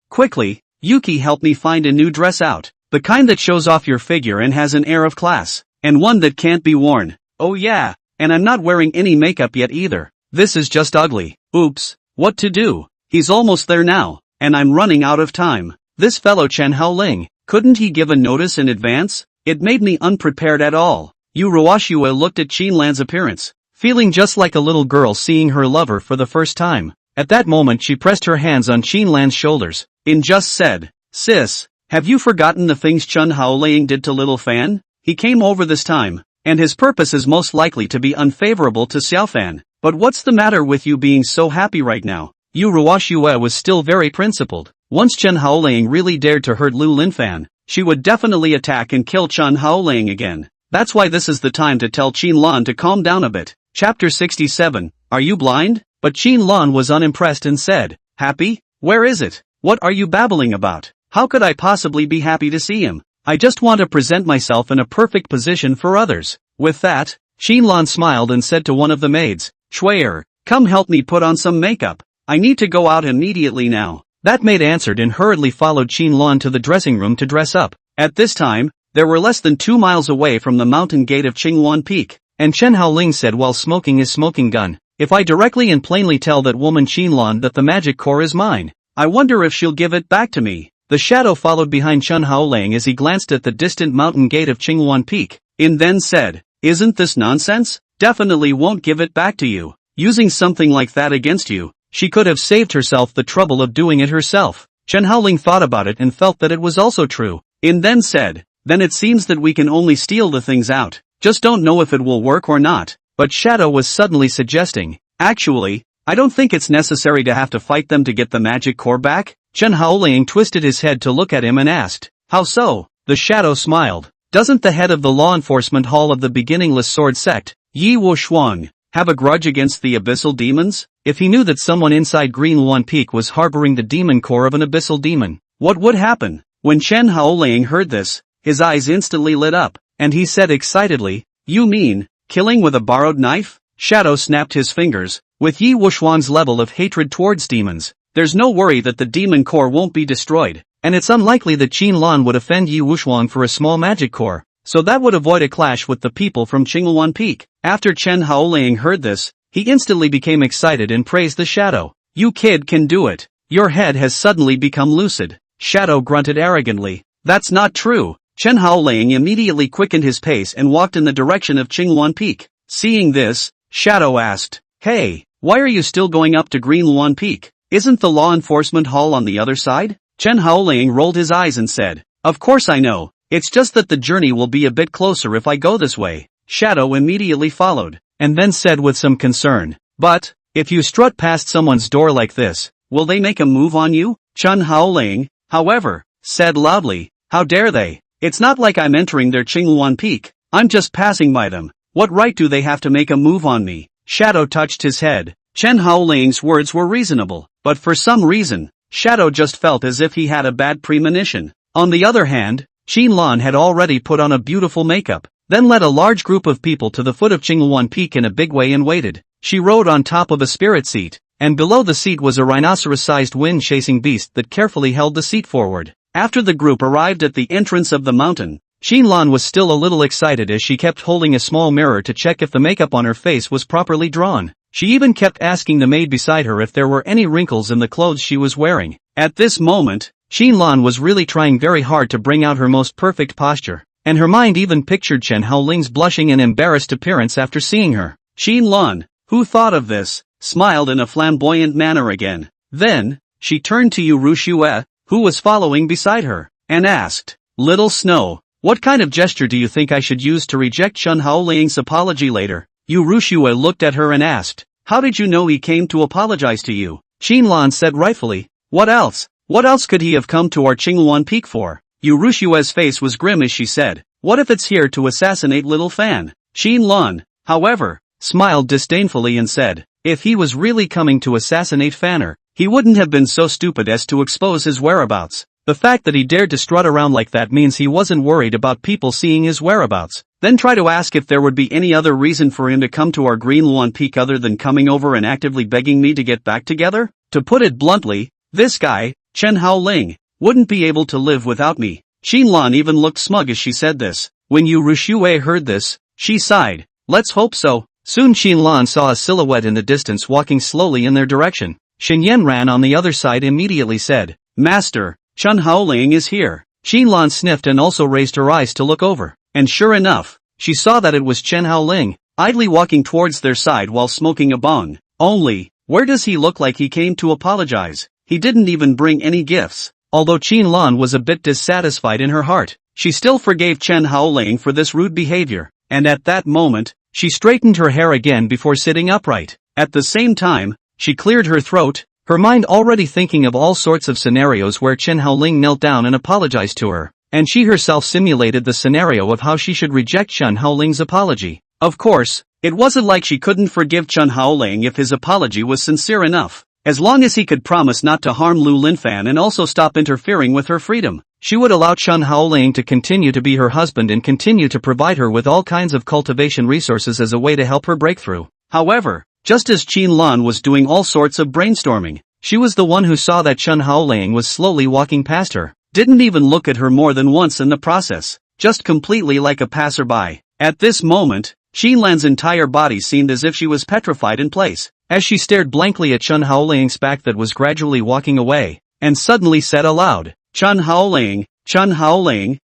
Yuki, help me find a new dress out. The kind that shows off your figure and has an air of class. And one that can't be worn. Oh yeah, and I'm not wearing any makeup yet either. This is just ugly. Oops, what to do? He's almost there now, and I'm running out of time. This fellow Chen Haoling, couldn't he give a notice in advance? It made me unprepared at all. Liu Ruyan looked at Qinlan's appearance, feeling just like a little girl seeing her lover for the first time. At that moment she pressed her hands on Qinlan's shoulders, and just said, "Sis, have you forgotten the things Chen Haoling did to little Fan? He came over this time, and his purpose is most likely to be unfavorable to Xiaofan. But what's the matter with you being so happy right now?" Liu Ruyan was still very principled. Once Chen Haoling really dared to hurt Lu Linfan, she would definitely attack and kill Chen Haoling again. That's why this is the time to tell Qinlan to calm down a bit. Chapter 67, Are you blind? But Qinlan was unimpressed and said, "Happy? Where is it? What are you babbling about? How could I possibly be happy to see him? I just want to present myself in a perfect position for others." With that, Qinlan smiled and said to one of the maids, "Shui'er, come help me put on some makeup. I need to go out immediately now." That maid answered and hurriedly followed Qinlan to the dressing room to dress up. At this time, they were less than 2 miles away from the mountain gate of Qingwan Peak, and Chen Haoling said while smoking his smoking gun, "If I directly and plainly tell that woman Qinlan that the magic core is mine, I wonder if she'll give it back to me." The shadow followed behind Chen Haoling as he glanced at the distant mountain gate of Qingwan Peak, and then said, "Isn't this nonsense? Definitely won't give it back to you. Using something like that against you, she could have saved herself the trouble of doing it herself." Chen Haoling thought about it and felt that it was also true, and then said, "Then it seems that we can only steal the things out, just don't know if it will work or not." But Shadow was suddenly suggesting, "Actually, I don't think it's necessary to have to fight them to get the magic core back." Chen Haoling twisted his head to look at him and asked, "How so?" The Shadow smiled. "Doesn't the head of the law enforcement hall of the beginningless sword sect, Yi Wushuang, have a grudge against the abyssal demons? If he knew that someone inside Green One Peak was harboring the demon core of an abyssal demon, what would happen?" When Chen Haoling heard this, his eyes instantly lit up, and he said excitedly, "You mean, killing with a borrowed knife?" Shadow snapped his fingers. With Yi Wushuang's level of hatred towards demons, there's no worry that the demon core won't be destroyed, and it's unlikely that Qinlan would offend Yi Wushuang for a small magic core, so that would avoid a clash with the people from Qingwan Peak. After Chen Haoling heard this, he instantly became excited and praised the Shadow. "You kid can do it. Your head has suddenly become lucid." Shadow grunted arrogantly. "That's not true." Chen Haoling immediately quickened his pace and walked in the direction of Qingwan Peak. Seeing this, Shadow asked, "Hey, why are you still going up to Green One Peak? Isn't the law enforcement hall on the other side?" Chen Haoling rolled his eyes and said, "Of course I know. It's just that the journey will be a bit closer if I go this way." Shadow immediately followed, and then said with some concern, "But, if you strut past someone's door like this, will they make a move on you?" Chen Haoling, however, said loudly, "How dare they? It's not like I'm entering their Qingwan Peak, I'm just passing by them. What right do they have to make a move on me?" Shadow touched his head. Chen Haoling's words were reasonable, but for some reason, Shadow just felt as if he had a bad premonition. On the other hand, Qinlan had already put on a beautiful makeup, then led a large group of people to the foot of Qingwan Peak in a big way and waited. She rode on top of a spirit seat, and below the seat was a rhinoceros-sized wind-chasing beast that carefully held the seat forward. After the group arrived at the entrance of the mountain, Qinlan was still a little excited as she kept holding a small mirror to check if the makeup on her face was properly drawn. She even kept asking the maid beside her if there were any wrinkles in the clothes she was wearing. At this moment, Qinlan was really trying very hard to bring out her most perfect posture, and her mind even pictured Chen Haoling's blushing and embarrassed appearance after seeing her. Qinlan, who thought of this, smiled in a flamboyant manner again. Then, she turned to Liu Ruyan, who was following beside her, and asked, "Little Snow, what kind of gesture do you think I should use to reject Chen Haoling's apology later?" Liu Ruyan looked at her and asked, "How did you know he came to apologize to you?" Qinlan said rightfully, "What else? What else could he have come to our Qingwan Peak for?" Liu Ruyan's face was grim as she said, "What if it's here to assassinate little Fan?" Qinlan, however, smiled disdainfully and said, "If he was really coming to assassinate Fanner, he wouldn't have been so stupid as to expose his whereabouts." The fact that he dared to strut around like that means he wasn't worried about people seeing his whereabouts. Then try to ask if there would be any other reason for him to come to our Green Luan Peak other than coming over and actively begging me to get back together? To put it bluntly, this guy, Chen Haoling, wouldn't be able to live without me. Xinlan even looked smug as she said this. When Liu Ruyan heard this, she sighed. Let's hope so. Soon Xinlan saw a silhouette in the distance walking slowly in their direction. Xinyan ran on the other side immediately said, Master, Chen Haoling is here. Xinlan sniffed and also raised her eyes to look over. And sure enough, she saw that it was Chen Haoling, idly walking towards their side while smoking a bong. Only, where does he look like he came to apologize? He didn't even bring any gifts. Although Xinlan was a bit dissatisfied in her heart, she still forgave Chen Haoling for this rude behavior. And at that moment, she straightened her hair again before sitting upright. At the same time, she cleared her throat, her mind already thinking of all sorts of scenarios where Chen Haoling knelt down and apologized to her, and she herself simulated the scenario of how she should reject Chen Haoling's apology. Of course, it wasn't like she couldn't forgive Chen Haoling if his apology was sincere enough. As long as he could promise not to harm Lu Linfan and also stop interfering with her freedom, she would allow Chen Haoling to continue to be her husband and continue to provide her with all kinds of cultivation resources as a way to help her break through. However, just as Xinlan was doing all sorts of brainstorming, she was the one who saw that Chen Haoling was slowly walking past her, didn't even look at her more than once in the process, just completely like a passerby. At this moment, Xinlan's entire body seemed as if she was petrified in place, as she stared blankly at Chen Haoling's back that was gradually walking away, and suddenly said aloud, Chen Haoling,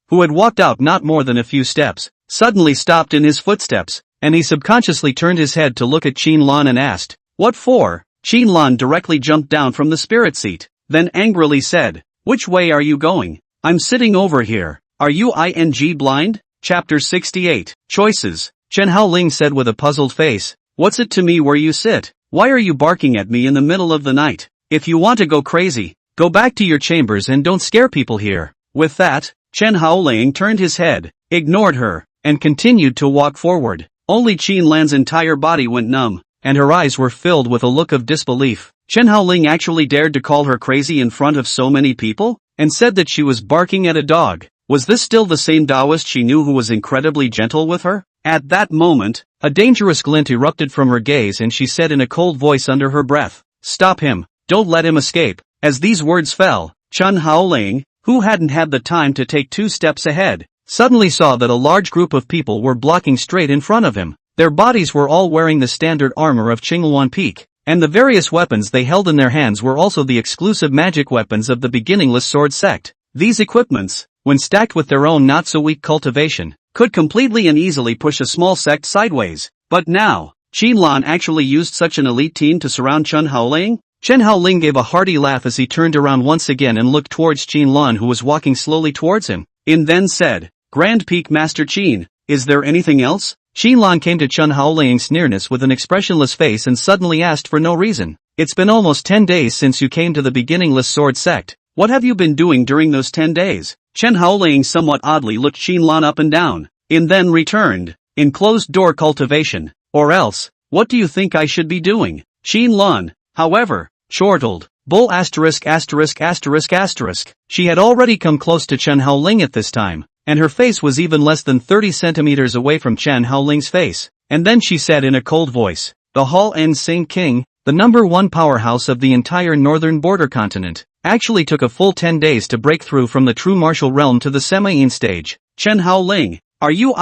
who had walked out not more than a few steps, suddenly stopped in his footsteps, and he subconsciously turned his head to look at Xinlan and asked, What for? Xinlan directly jumped down from the spirit seat, then angrily said, Which way are you going? I'm sitting over here. Are you blind? Chapter 68. Choices. Chen Haoling said with a puzzled face, What's it to me where you sit? Why are you barking at me in the middle of the night? If you want to go crazy, go back to your chambers and don't scare people here. With that, Chen Haoling turned his head, ignored her, and continued to walk forward. Only Xinlan's entire body went numb, and her eyes were filled with a look of disbelief. Chen Haoling actually dared to call her crazy in front of so many people, and said that she was barking at a dog. Was this still the same Taoist she knew who was incredibly gentle with her? At that moment, a dangerous glint erupted from her gaze and she said in a cold voice under her breath, Stop him, don't let him escape. As these words fell, Chen Haoling, who hadn't had the time to take 2 steps ahead, suddenly saw that a large group of people were blocking straight in front of him. Their bodies were all wearing the standard armor of Qingluan Peak, and the various weapons they held in their hands were also the exclusive magic weapons of the beginningless sword sect. These equipments, when stacked with their own not-so-weak cultivation, could completely and easily push a small sect sideways. But now, Xinlan actually used such an elite team to surround Chen Haoling? Chen Haoling gave a hearty laugh as he turned around once again and looked towards Xinlan who was walking slowly towards him, and then said, Grand Peak Master Qin, is there anything else? Xinlan came to Chen Haoling's nearness with an expressionless face and suddenly asked for no reason. It's been almost 10 days since you came to the beginningless sword sect. What have you been doing during those 10 days? Chen Haoling somewhat oddly looked Xinlan up and down, and then returned, in closed-door cultivation. Or else, what do you think I should be doing? Xinlan, however, chortled. Bull asterisk. She had already come close to Chen Haoling at this time, and her face was even less than 30 centimeters away from Chen Haoling's face. And then she said in a cold voice, The Hall N Sing King, the #1 powerhouse of the entire northern border continent, actually took a full 10 days to break through from the true martial realm to the semi-in stage. Chen Haoling, are you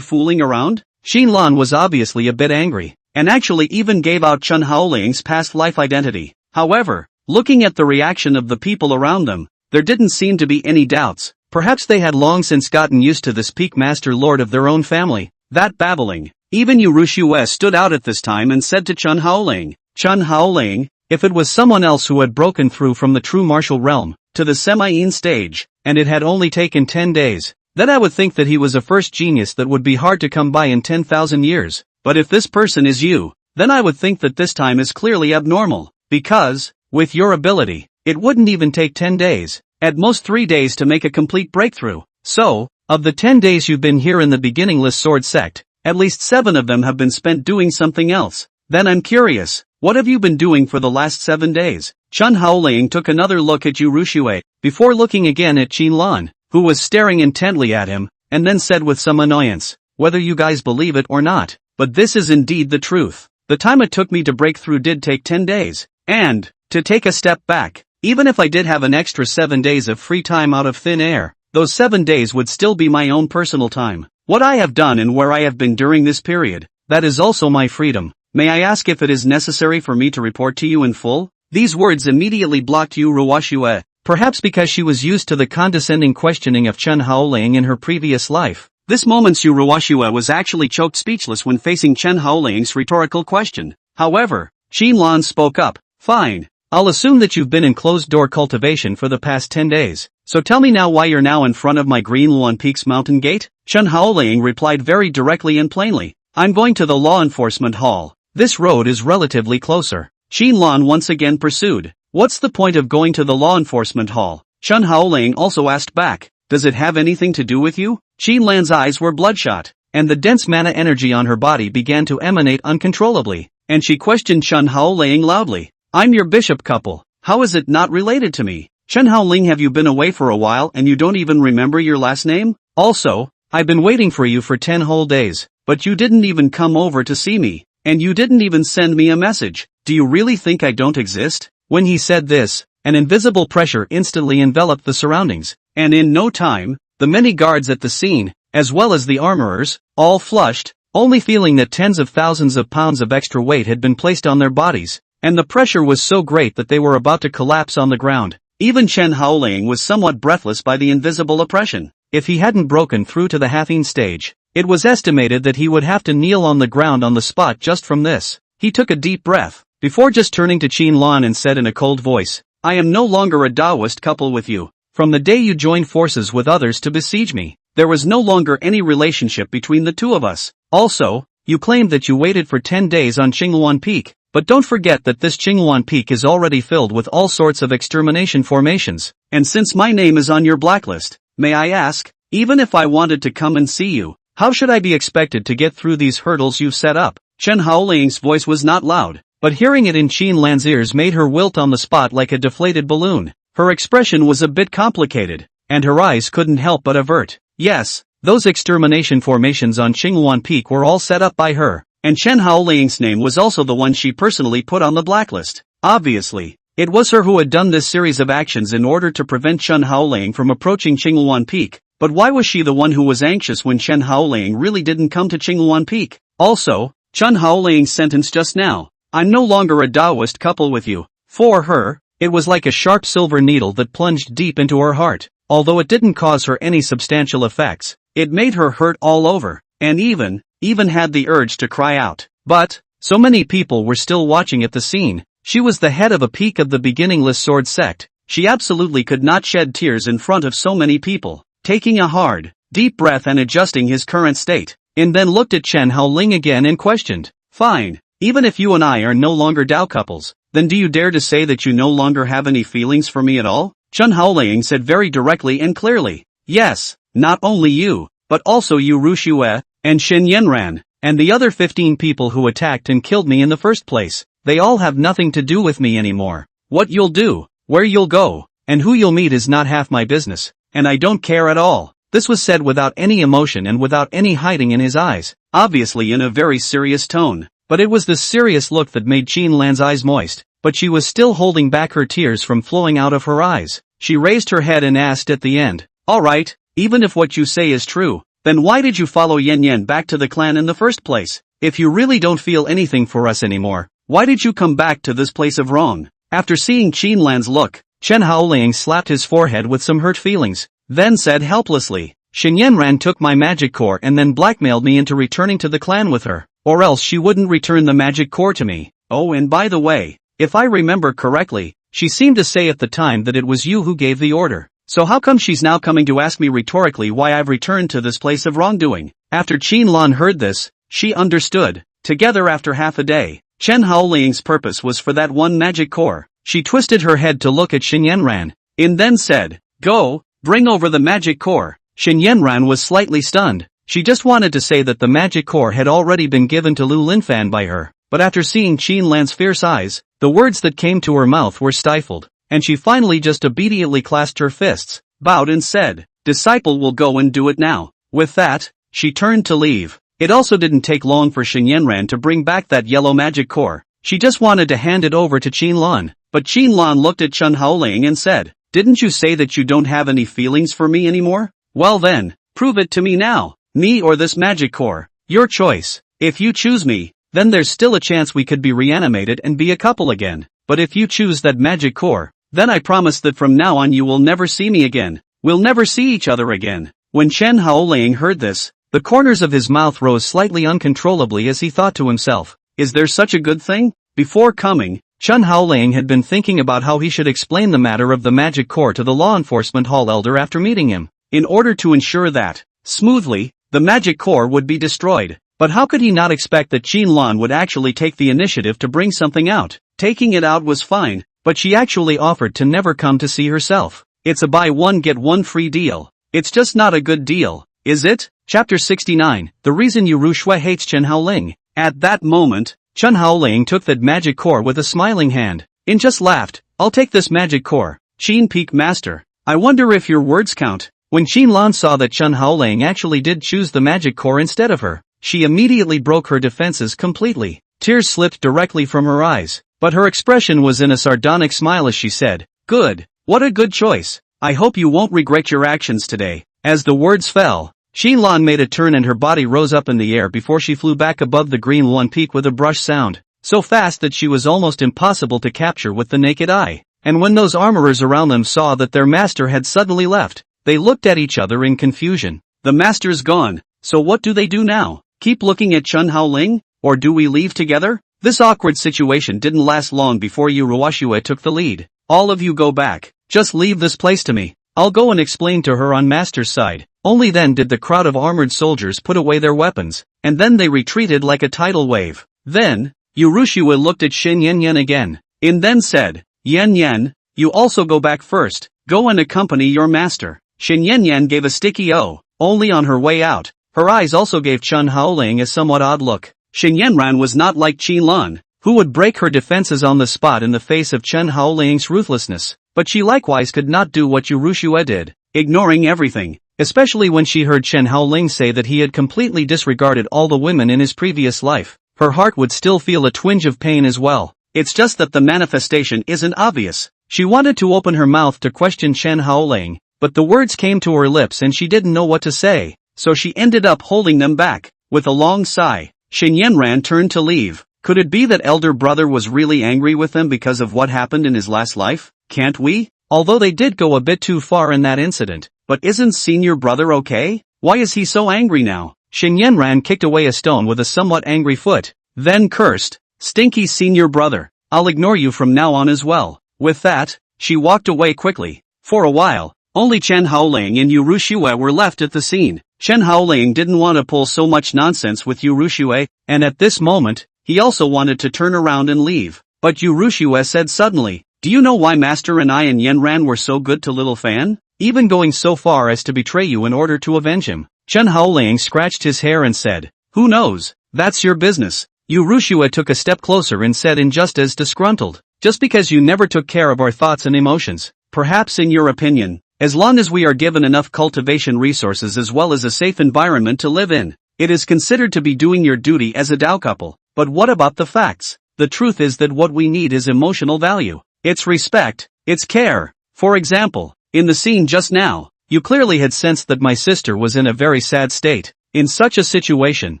fooling around? Xinlan was obviously a bit angry, and actually even gave out Chen Haoling's past life identity. However, looking at the reaction of the people around them, there didn't seem to be any doubts. Perhaps they had long since gotten used to this peak master lord of their own family. That babbling. Even Liu Ruyan stood out at this time and said to Chen Haoling, if it was someone else who had broken through from the true martial realm to the semi-in stage, and it had only taken 10 days, then I would think that he was a first genius that would be hard to come by in 10,000 years. But if this person is you, then I would think that this time is clearly abnormal. Because, with your ability, it wouldn't even take 10 days, at most 3 days to make a complete breakthrough. So, of the 10 days you've been here in the beginningless sword sect, at least 7 of them have been spent doing something else. Then I'm curious, what have you been doing for the last 7 days? Chen Haoling took another look at Liu Ruyan, before looking again at Qin Lan, who was staring intently at him, and then said with some annoyance, "Whether you guys believe it or not, but this is indeed the truth. The time it took me to break through did take 10 days, and, to take a step back, even if I did have an extra 7 days of free time out of thin air, those 7 days would still be my own personal time. What I have done and where I have been during this period, that is also my freedom. May I ask if it is necessary for me to report to you in full?" These words immediately blocked Yu Ruoxue, perhaps because she was used to the condescending questioning of Chen Haoling in her previous life. This moment Yu Ruoxue was actually choked speechless when facing Chen Haoling's rhetorical question. However, Qin Lan spoke up, "Fine. I'll assume that you've been in closed-door cultivation for the past 10 days, so tell me now why you're now in front of my Green Luan Peaks mountain gate?" Chen Haoling replied very directly and plainly, "I'm going to the law enforcement hall. This road is relatively closer." Qin Lan once again pursued, "What's the point of going to the law enforcement hall?" Chen Haoling also asked back, "Does it have anything to do with you?" Qin Lan's eyes were bloodshot, and the dense mana energy on her body began to emanate uncontrollably, and she questioned Chen Haoling loudly, "I'm your bishop couple, how is it not related to me? Chen Haoling, have you been away for a while and you don't even remember your last name? Also, I've been waiting for you for 10 whole days, but you didn't even come over to see me, and you didn't even send me a message. Do you really think I don't exist?" When he said this, an invisible pressure instantly enveloped the surroundings, and in no time, the many guards at the scene, as well as the armorers, all flushed, only feeling that tens of thousands of pounds of extra weight had been placed on their bodies, and the pressure was so great that they were about to collapse on the ground. Even Chen Haoling was somewhat breathless by the invisible oppression. If he hadn't broken through to the halving stage, it was estimated that he would have to kneel on the ground on the spot just from this. He took a deep breath, before just turning to Qin Lan and said in a cold voice, "I am no longer a Taoist couple with you. From the day you joined forces with others to besiege me, there was no longer any relationship between the two of us. Also, you claimed that you waited for 10 days on Qingluan Peak, but don't forget that this Qingluan Peak is already filled with all sorts of extermination formations, and since my name is on your blacklist, may I ask, even if I wanted to come and see you, how should I be expected to get through these hurdles you've set up?" Chen Haoling's voice was not loud, but hearing it in Qin Lan's ears made her wilt on the spot like a deflated balloon. Her expression was a bit complicated, and her eyes couldn't help but avert. Yes, those extermination formations on Qingluan Peak were all set up by her, and Chen Haoling's name was also the one she personally put on the blacklist. Obviously, it was her who had done this series of actions in order to prevent Chen Haoling from approaching Qingluan Peak, but why was she the one who was anxious when Chen Haoling really didn't come to Qingluan Peak? Also, Chen Haoling's sentence just now, "I'm no longer a Taoist couple with you." For her, it was like a sharp silver needle that plunged deep into her heart. Although it didn't cause her any substantial effects, it made her hurt all over, and even had the urge to cry out. But, so many people were still watching at the scene. She was the head of a peak of the beginningless sword sect. She absolutely could not shed tears in front of so many people. Taking a hard, deep breath and adjusting his current state, and then looked at Chen Haoling again and questioned, "Fine, even if you and I are no longer Dao couples, then do you dare to say that you no longer have any feelings for me at all?" Chen Haoling said very directly and clearly, "Yes, not only you, but also Yu Ruxue, and Shen Yanran, and the other 15 people who attacked and killed me in the first place. They all have nothing to do with me anymore. What you'll do, where you'll go, and who you'll meet is not half my business, and I don't care at all." This was said without any emotion and without any hiding in his eyes, obviously in a very serious tone. But it was this serious look that made Qin Lan's eyes moist, but she was still holding back her tears from flowing out of her eyes. She raised her head and asked at the end, "All right, even if what you say is true, then why did you follow Yan Yan back to the clan in the first place? If you really don't feel anything for us anymore, why did you come back to this place of wrong?" After seeing Qin Lan's look, Chen Haoling slapped his forehead with some hurt feelings, then said helplessly, "Shen Yanran took my magic core and then blackmailed me into returning to the clan with her, or else she wouldn't return the magic core to me. Oh, and by the way, if I remember correctly, she seemed to say at the time that it was you who gave the order. So how come she's now coming to ask me rhetorically why I've returned to this place of wrongdoing?" After Qin Lan heard this, she understood. Together after half a day, Chen Haoling's purpose was for that one magic core. She twisted her head to look at Shen Yanran, and then said, "Go, bring over the magic core." Shen Yanran was slightly stunned. She just wanted to say that the magic core had already been given to Lu Linfan by her, but after seeing Qin Lan's fierce eyes, the words that came to her mouth were stifled. and she finally just obediently clasped her fists, bowed and said, "Disciple will go and do it now." With that, she turned to leave. It also didn't take long for Xinyanran to bring back that yellow magic core. She just wanted to hand it over to Qinlan, but Qinlan looked at Chen Haoling and said, "Didn't you say that you don't have any feelings for me anymore? Well then, prove it to me now. Me or this magic core. Your choice. If you choose me, then there's still a chance we could be reanimated and be a couple again. But if you choose that magic core, then I promise that from now on you will never see me again. We'll never see each other again." When Chen Haoling heard this, the corners of his mouth rose slightly uncontrollably as he thought to himself, "Is there such a good thing?" Before coming, Chen Haoling had been thinking about how he should explain the matter of the magic core to the law enforcement hall elder after meeting him, in order to ensure that, smoothly, the magic core would be destroyed. But how could he not expect that Qinlan would actually take the initiative to bring something out? Taking it out was fine, but she actually offered to never come to see herself. It's a buy one get one free deal. It's just not a good deal, is it? Chapter 69, The Reason Yu Ruxue Hates Chen Haoling. At that moment, Chen Haoling took that magic core with a smiling hand, and just laughed. "I'll take this magic core, Qin Peak Master. I wonder if your words count." When Qinlan saw that Chen Haoling actually did choose the magic core instead of her, she immediately broke her defenses completely. Tears slipped directly from her eyes, but her expression was in a sardonic smile as she said, "Good. What a good choice. I hope you won't regret your actions today." As the words fell, Qinlan made a turn and her body rose up in the air before she flew back above the green one peak with a brush sound, so fast that she was almost impossible to capture with the naked eye. And when those armorers around them saw that their master had suddenly left, they looked at each other in confusion. The master's gone, so what do they do now? Keep looking at Chen Haoling, or do we leave together? This awkward situation didn't last long before Yu Ruxue took the lead. "All of you go back. Just leave this place to me. I'll go and explain to her on master's side." Only then did the crowd of armored soldiers put away their weapons, and then they retreated like a tidal wave. Then, Yu Ruxue looked at Xin Yanyan again, and then said, "Yanyan, you also go back first. Go and accompany your master." Xin Yanyan gave a sticky O, only on her way out. Her eyes also gave Chen Haoling a somewhat odd look. Xin Yanran was not like Qinlan, who would break her defenses on the spot in the face of Chen Haoling's ruthlessness, but she likewise could not do what Yu Ruxue did, ignoring everything, especially when she heard Chen Haoling say that he had completely disregarded all the women in his previous life. Her heart would still feel a twinge of pain as well. It's just that the manifestation isn't obvious. She wanted to open her mouth to question Chen Haoling, but the words came to her lips and she didn't know what to say, so she ended up holding them back. With a long sigh, Xinyanran turned to leave. Could it be that elder brother was really angry with them because of what happened in his last life? Can't we? Although they did go a bit too far in that incident. But isn't senior brother okay? Why is he so angry now? Xinyanran kicked away a stone with a somewhat angry foot, then cursed, "Stinky senior brother, I'll ignore you from now on as well." With that, she walked away quickly. For a while, only Chen Haoling and Yu Ruxue were left at the scene. Chen Haoling didn't want to pull so much nonsense with Yu Ruxue, and at this moment, he also wanted to turn around and leave. But Yu Ruxue said suddenly, "Do you know why Master and I and Yanran were so good to little Fan? Even going so far as to betray you in order to avenge him?" Chen Haoling scratched his hair and said, "Who knows? That's your business." Yu Ruxue took a step closer and said in just as disgruntled, "Just because you never took care of our thoughts and emotions. Perhaps in your opinion, as long as we are given enough cultivation resources as well as a safe environment to live in, it is considered to be doing your duty as a Dao couple. But what about the facts? The truth is that what we need is emotional value. It's respect, it's care. For example, in the scene just now, you clearly had sensed that my sister was in a very sad state. In such a situation,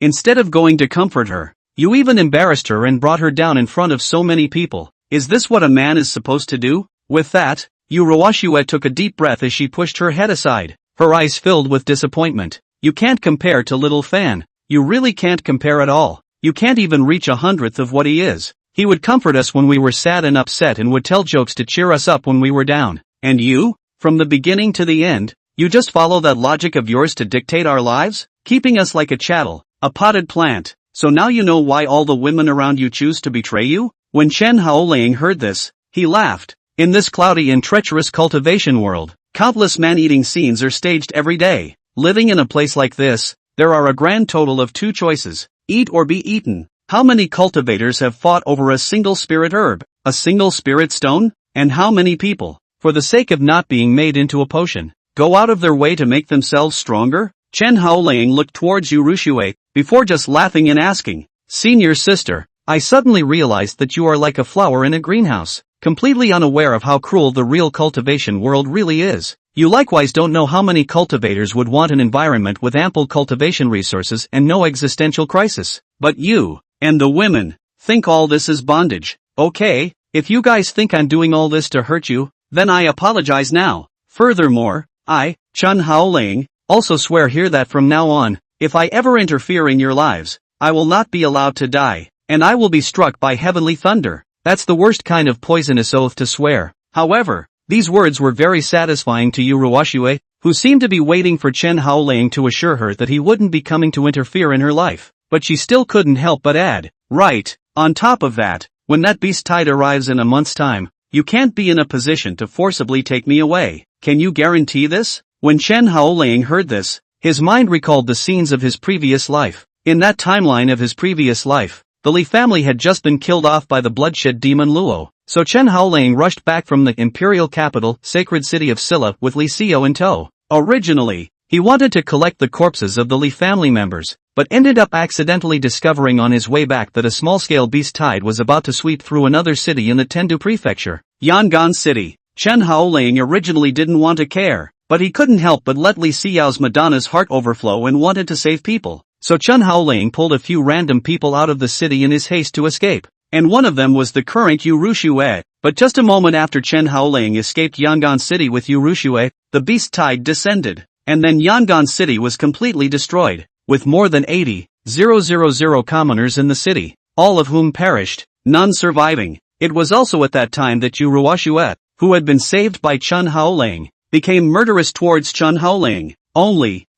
instead of going to comfort her, you even embarrassed her and brought her down in front of so many people. Is this what a man is supposed to do?" With that, Yu Ruxue took a deep breath as she pushed her head aside, her eyes filled with disappointment. "You can't compare to little Fan. You really can't compare at all. You can't even reach 1/100th of what he is. He would comfort us when we were sad and upset and would tell jokes to cheer us up when we were down. And you? From the beginning to the end, you just follow that logic of yours to dictate our lives, keeping us like a chattel, a potted plant. So now you know why all the women around you choose to betray you?" When Chen Haoling heard this, he laughed. In this cloudy and treacherous cultivation world, countless man-eating scenes are staged every day. Living in a place like this, there are a grand total of 2 choices: eat or be eaten. How many cultivators have fought over a single spirit herb, a single spirit stone? And how many people, for the sake of not being made into a potion, go out of their way to make themselves stronger? Chen Haoling looked towards Liu Ruyan, before just laughing and asking, "Senior sister, I suddenly realized that you are like a flower in a greenhouse, completely unaware of how cruel the real cultivation world really is. You likewise don't know how many cultivators would want an environment with ample cultivation resources and no existential crisis. But you, and the women, think all this is bondage. Okay, if you guys think I'm doing all this to hurt you, then I apologize now. Furthermore, I, Chen Haoling, also swear here that from now on, if I ever interfere in your lives, I will not be allowed to die, and I will be struck by heavenly thunder." That's the worst kind of poisonous oath to swear. However, these words were very satisfying to Liu Ruyan, who seemed to be waiting for Chen Haoling to assure her that he wouldn't be coming to interfere in her life. But she still couldn't help but add, "Right, on top of that, when that beast tide arrives in a month's time, you can't be in a position to forcibly take me away. Can you guarantee this?" When Chen Haoling heard this, his mind recalled the scenes of his previous life. In that timeline of his previous life, the Li family had just been killed off by the bloodshed demon Luo, so Chen Haoling rushed back from the imperial capital, sacred city of Silla, with Li Xinyue in tow. Originally, he wanted to collect the corpses of the Li family members, but ended up accidentally discovering on his way back that a small-scale beast tide was about to sweep through another city in the Tendu prefecture, Yongan City. Chen Haoling originally didn't want to care, but he couldn't help but let Li Xinyue's Madonna's heart overflow and wanted to save people. So Chen Haoling pulled a few random people out of the city in his haste to escape, and one of them was the current Liu Ruyan. But just a moment after Chen Haoling escaped Yongan City with Liu Ruyan, the beast tide descended, and then Yongan City was completely destroyed, with more than 80,000 commoners in the city, all of whom perished, none surviving. It was also at that time that Liu Ruyan, who had been saved by Chen Haoling, became murderous towards Chen Haoling.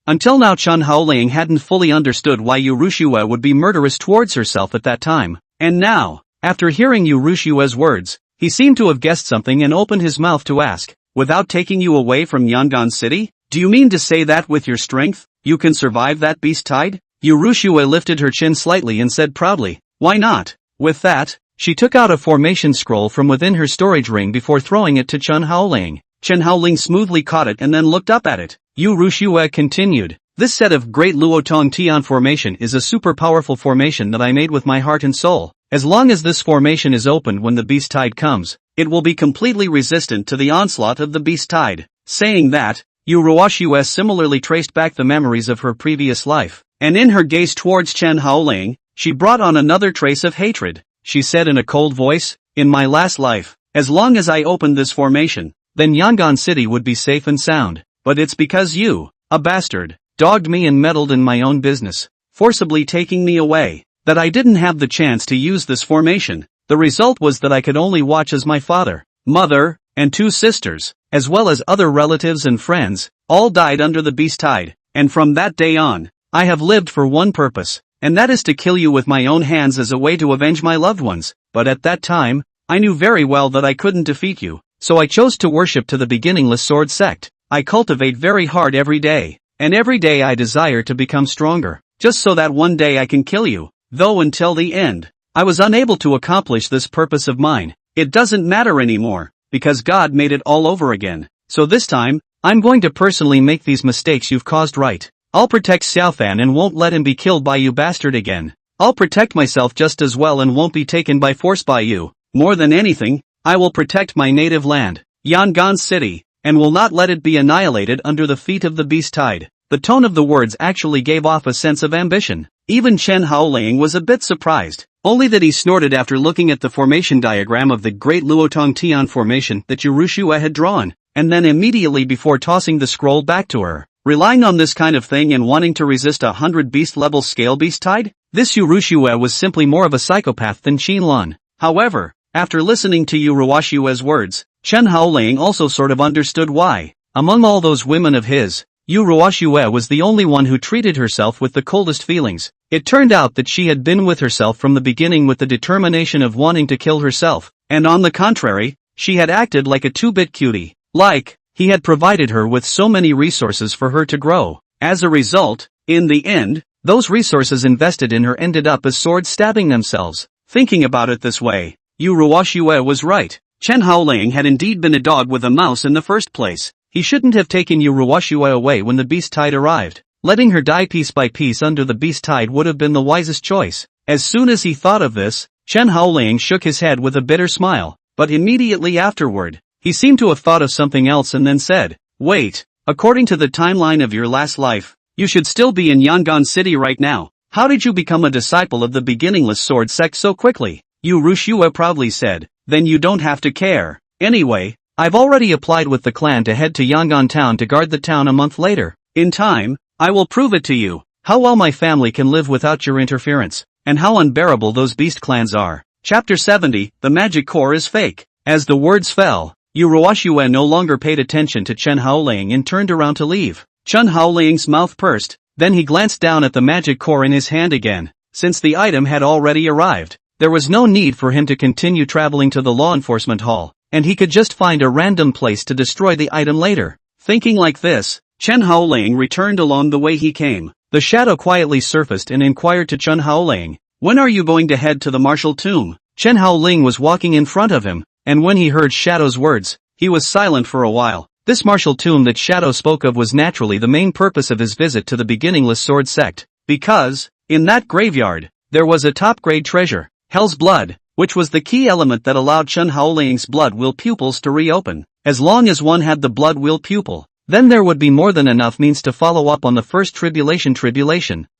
Until now Chen Haoling hadn't fully understood why Liu Ruyan would be murderous towards herself at that time, and now, after hearing Liu Ruyan's words, he seemed to have guessed something and opened his mouth to ask, "Without taking you away from Yongan City? Do you mean to say that with your strength, you can survive that beast tide?" Liu Ruyan lifted her chin slightly and said proudly, "Why not?" With that, she took out a formation scroll from within her storage ring before throwing it to Chen Haoling. Chen Haoling smoothly caught it and then looked up at it. Liu Ruyan continued, "This set of Great Luotong Tian formation is a super powerful formation that I made with my heart and soul. As long as this formation is opened when the beast tide comes, it will be completely resistant to the onslaught of the beast tide." Saying that, Liu Ruyan similarly traced back the memories of her previous life, and in her gaze towards Chen Haoling, she brought on another trace of hatred. She said in a cold voice, "In my last life, as long as I opened this formation, then Yongan City would be safe and sound. But it's because you, a bastard, dogged me and meddled in my own business, forcibly taking me away, that I didn't have the chance to use this formation. The result was that I could only watch as my father, mother, and 2 sisters, as well as other relatives and friends, all died under the beast tide, and from that day on, I have lived for one purpose, and that is to kill you with my own hands as a way to avenge my loved ones. But at that time, I knew very well that I couldn't defeat you, so I chose to worship to the beginningless sword sect. I cultivate very hard every day, and every day I desire to become stronger, just so that one day I can kill you. Though until the end, I was unable to accomplish this purpose of mine. It doesn't matter anymore, because God made it all over again. So this time, I'm going to personally make these mistakes you've caused right. I'll protect Xiaofan and won't let him be killed by you bastard again. I'll protect myself just as well and won't be taken by force by you. More than anything, I will protect my native land, Yongan City, and will not let it be annihilated under the feet of the beast tide." The tone of the words actually gave off a sense of ambition. Even Chen Haoling was a bit surprised, only that he snorted after looking at the formation diagram of the Great Luotong Tian formation that Liu Ruyan had drawn, and then immediately before tossing the scroll back to her. Relying on this kind of thing and wanting to resist 100 beast-level scale beast tide? This Liu Ruyan was simply more of a psychopath than Qinlan. However, after listening to Liu Ruyan's words, Chen Haoling also sort of understood why. Among all those women of his, Liu Ruyan was the only one who treated herself with the coldest feelings. It turned out that she had been with herself from the beginning with the determination of wanting to kill herself, and on the contrary, she had acted like a 2-bit cutie. Like, he had provided her with so many resources for her to grow. As a result, in the end, those resources invested in her ended up as swords stabbing themselves. Thinking about it this way, Liu Ruyan was right. Chen Haoling had indeed been a dog with a mouse in the first place. He shouldn't have taken Liu Ruyan away when the beast tide arrived. Letting her die piece by piece under the beast tide would have been the wisest choice. As soon as he thought of this, Chen Haoling shook his head with a bitter smile, but immediately afterward, he seemed to have thought of something else and then said, "Wait, according to the timeline of your last life, you should still be in Yongan City right now. How did you become a disciple of the beginningless sword sect so quickly?" Liu Ruyan proudly said, "Then you don't have to care. Anyway, I've already applied with the clan to head to Yongan town to guard the town a month later. In time, I will prove it to you, how well my family can live without your interference, and how unbearable those beast clans are." Chapter 70, The Magic Core is Fake. As the words fell, Liu Ruyan no longer paid attention to Chen Haoling and turned around to leave. Chen Haoling's mouth pursed, then he glanced down at the magic core in his hand again. Since the item had already arrived, there was no need for him to continue traveling to the law enforcement hall, and he could just find a random place to destroy the item later. Thinking like this, Chen Haoling returned along the way he came. The shadow quietly surfaced and inquired to Chen Haoling, "When are you going to head to the martial tomb?" Chen Haoling was walking in front of him, and when he heard Shadow's words, he was silent for a while. This martial tomb that Shadow spoke of was naturally the main purpose of his visit to the beginningless sword sect, because, in that graveyard, there was a top-grade treasure, Hell's Blood, which was the key element that allowed Chen Haoling's blood will pupils to reopen. As long as one had the blood will pupil, then there would be more than enough means to follow up on the first tribulation.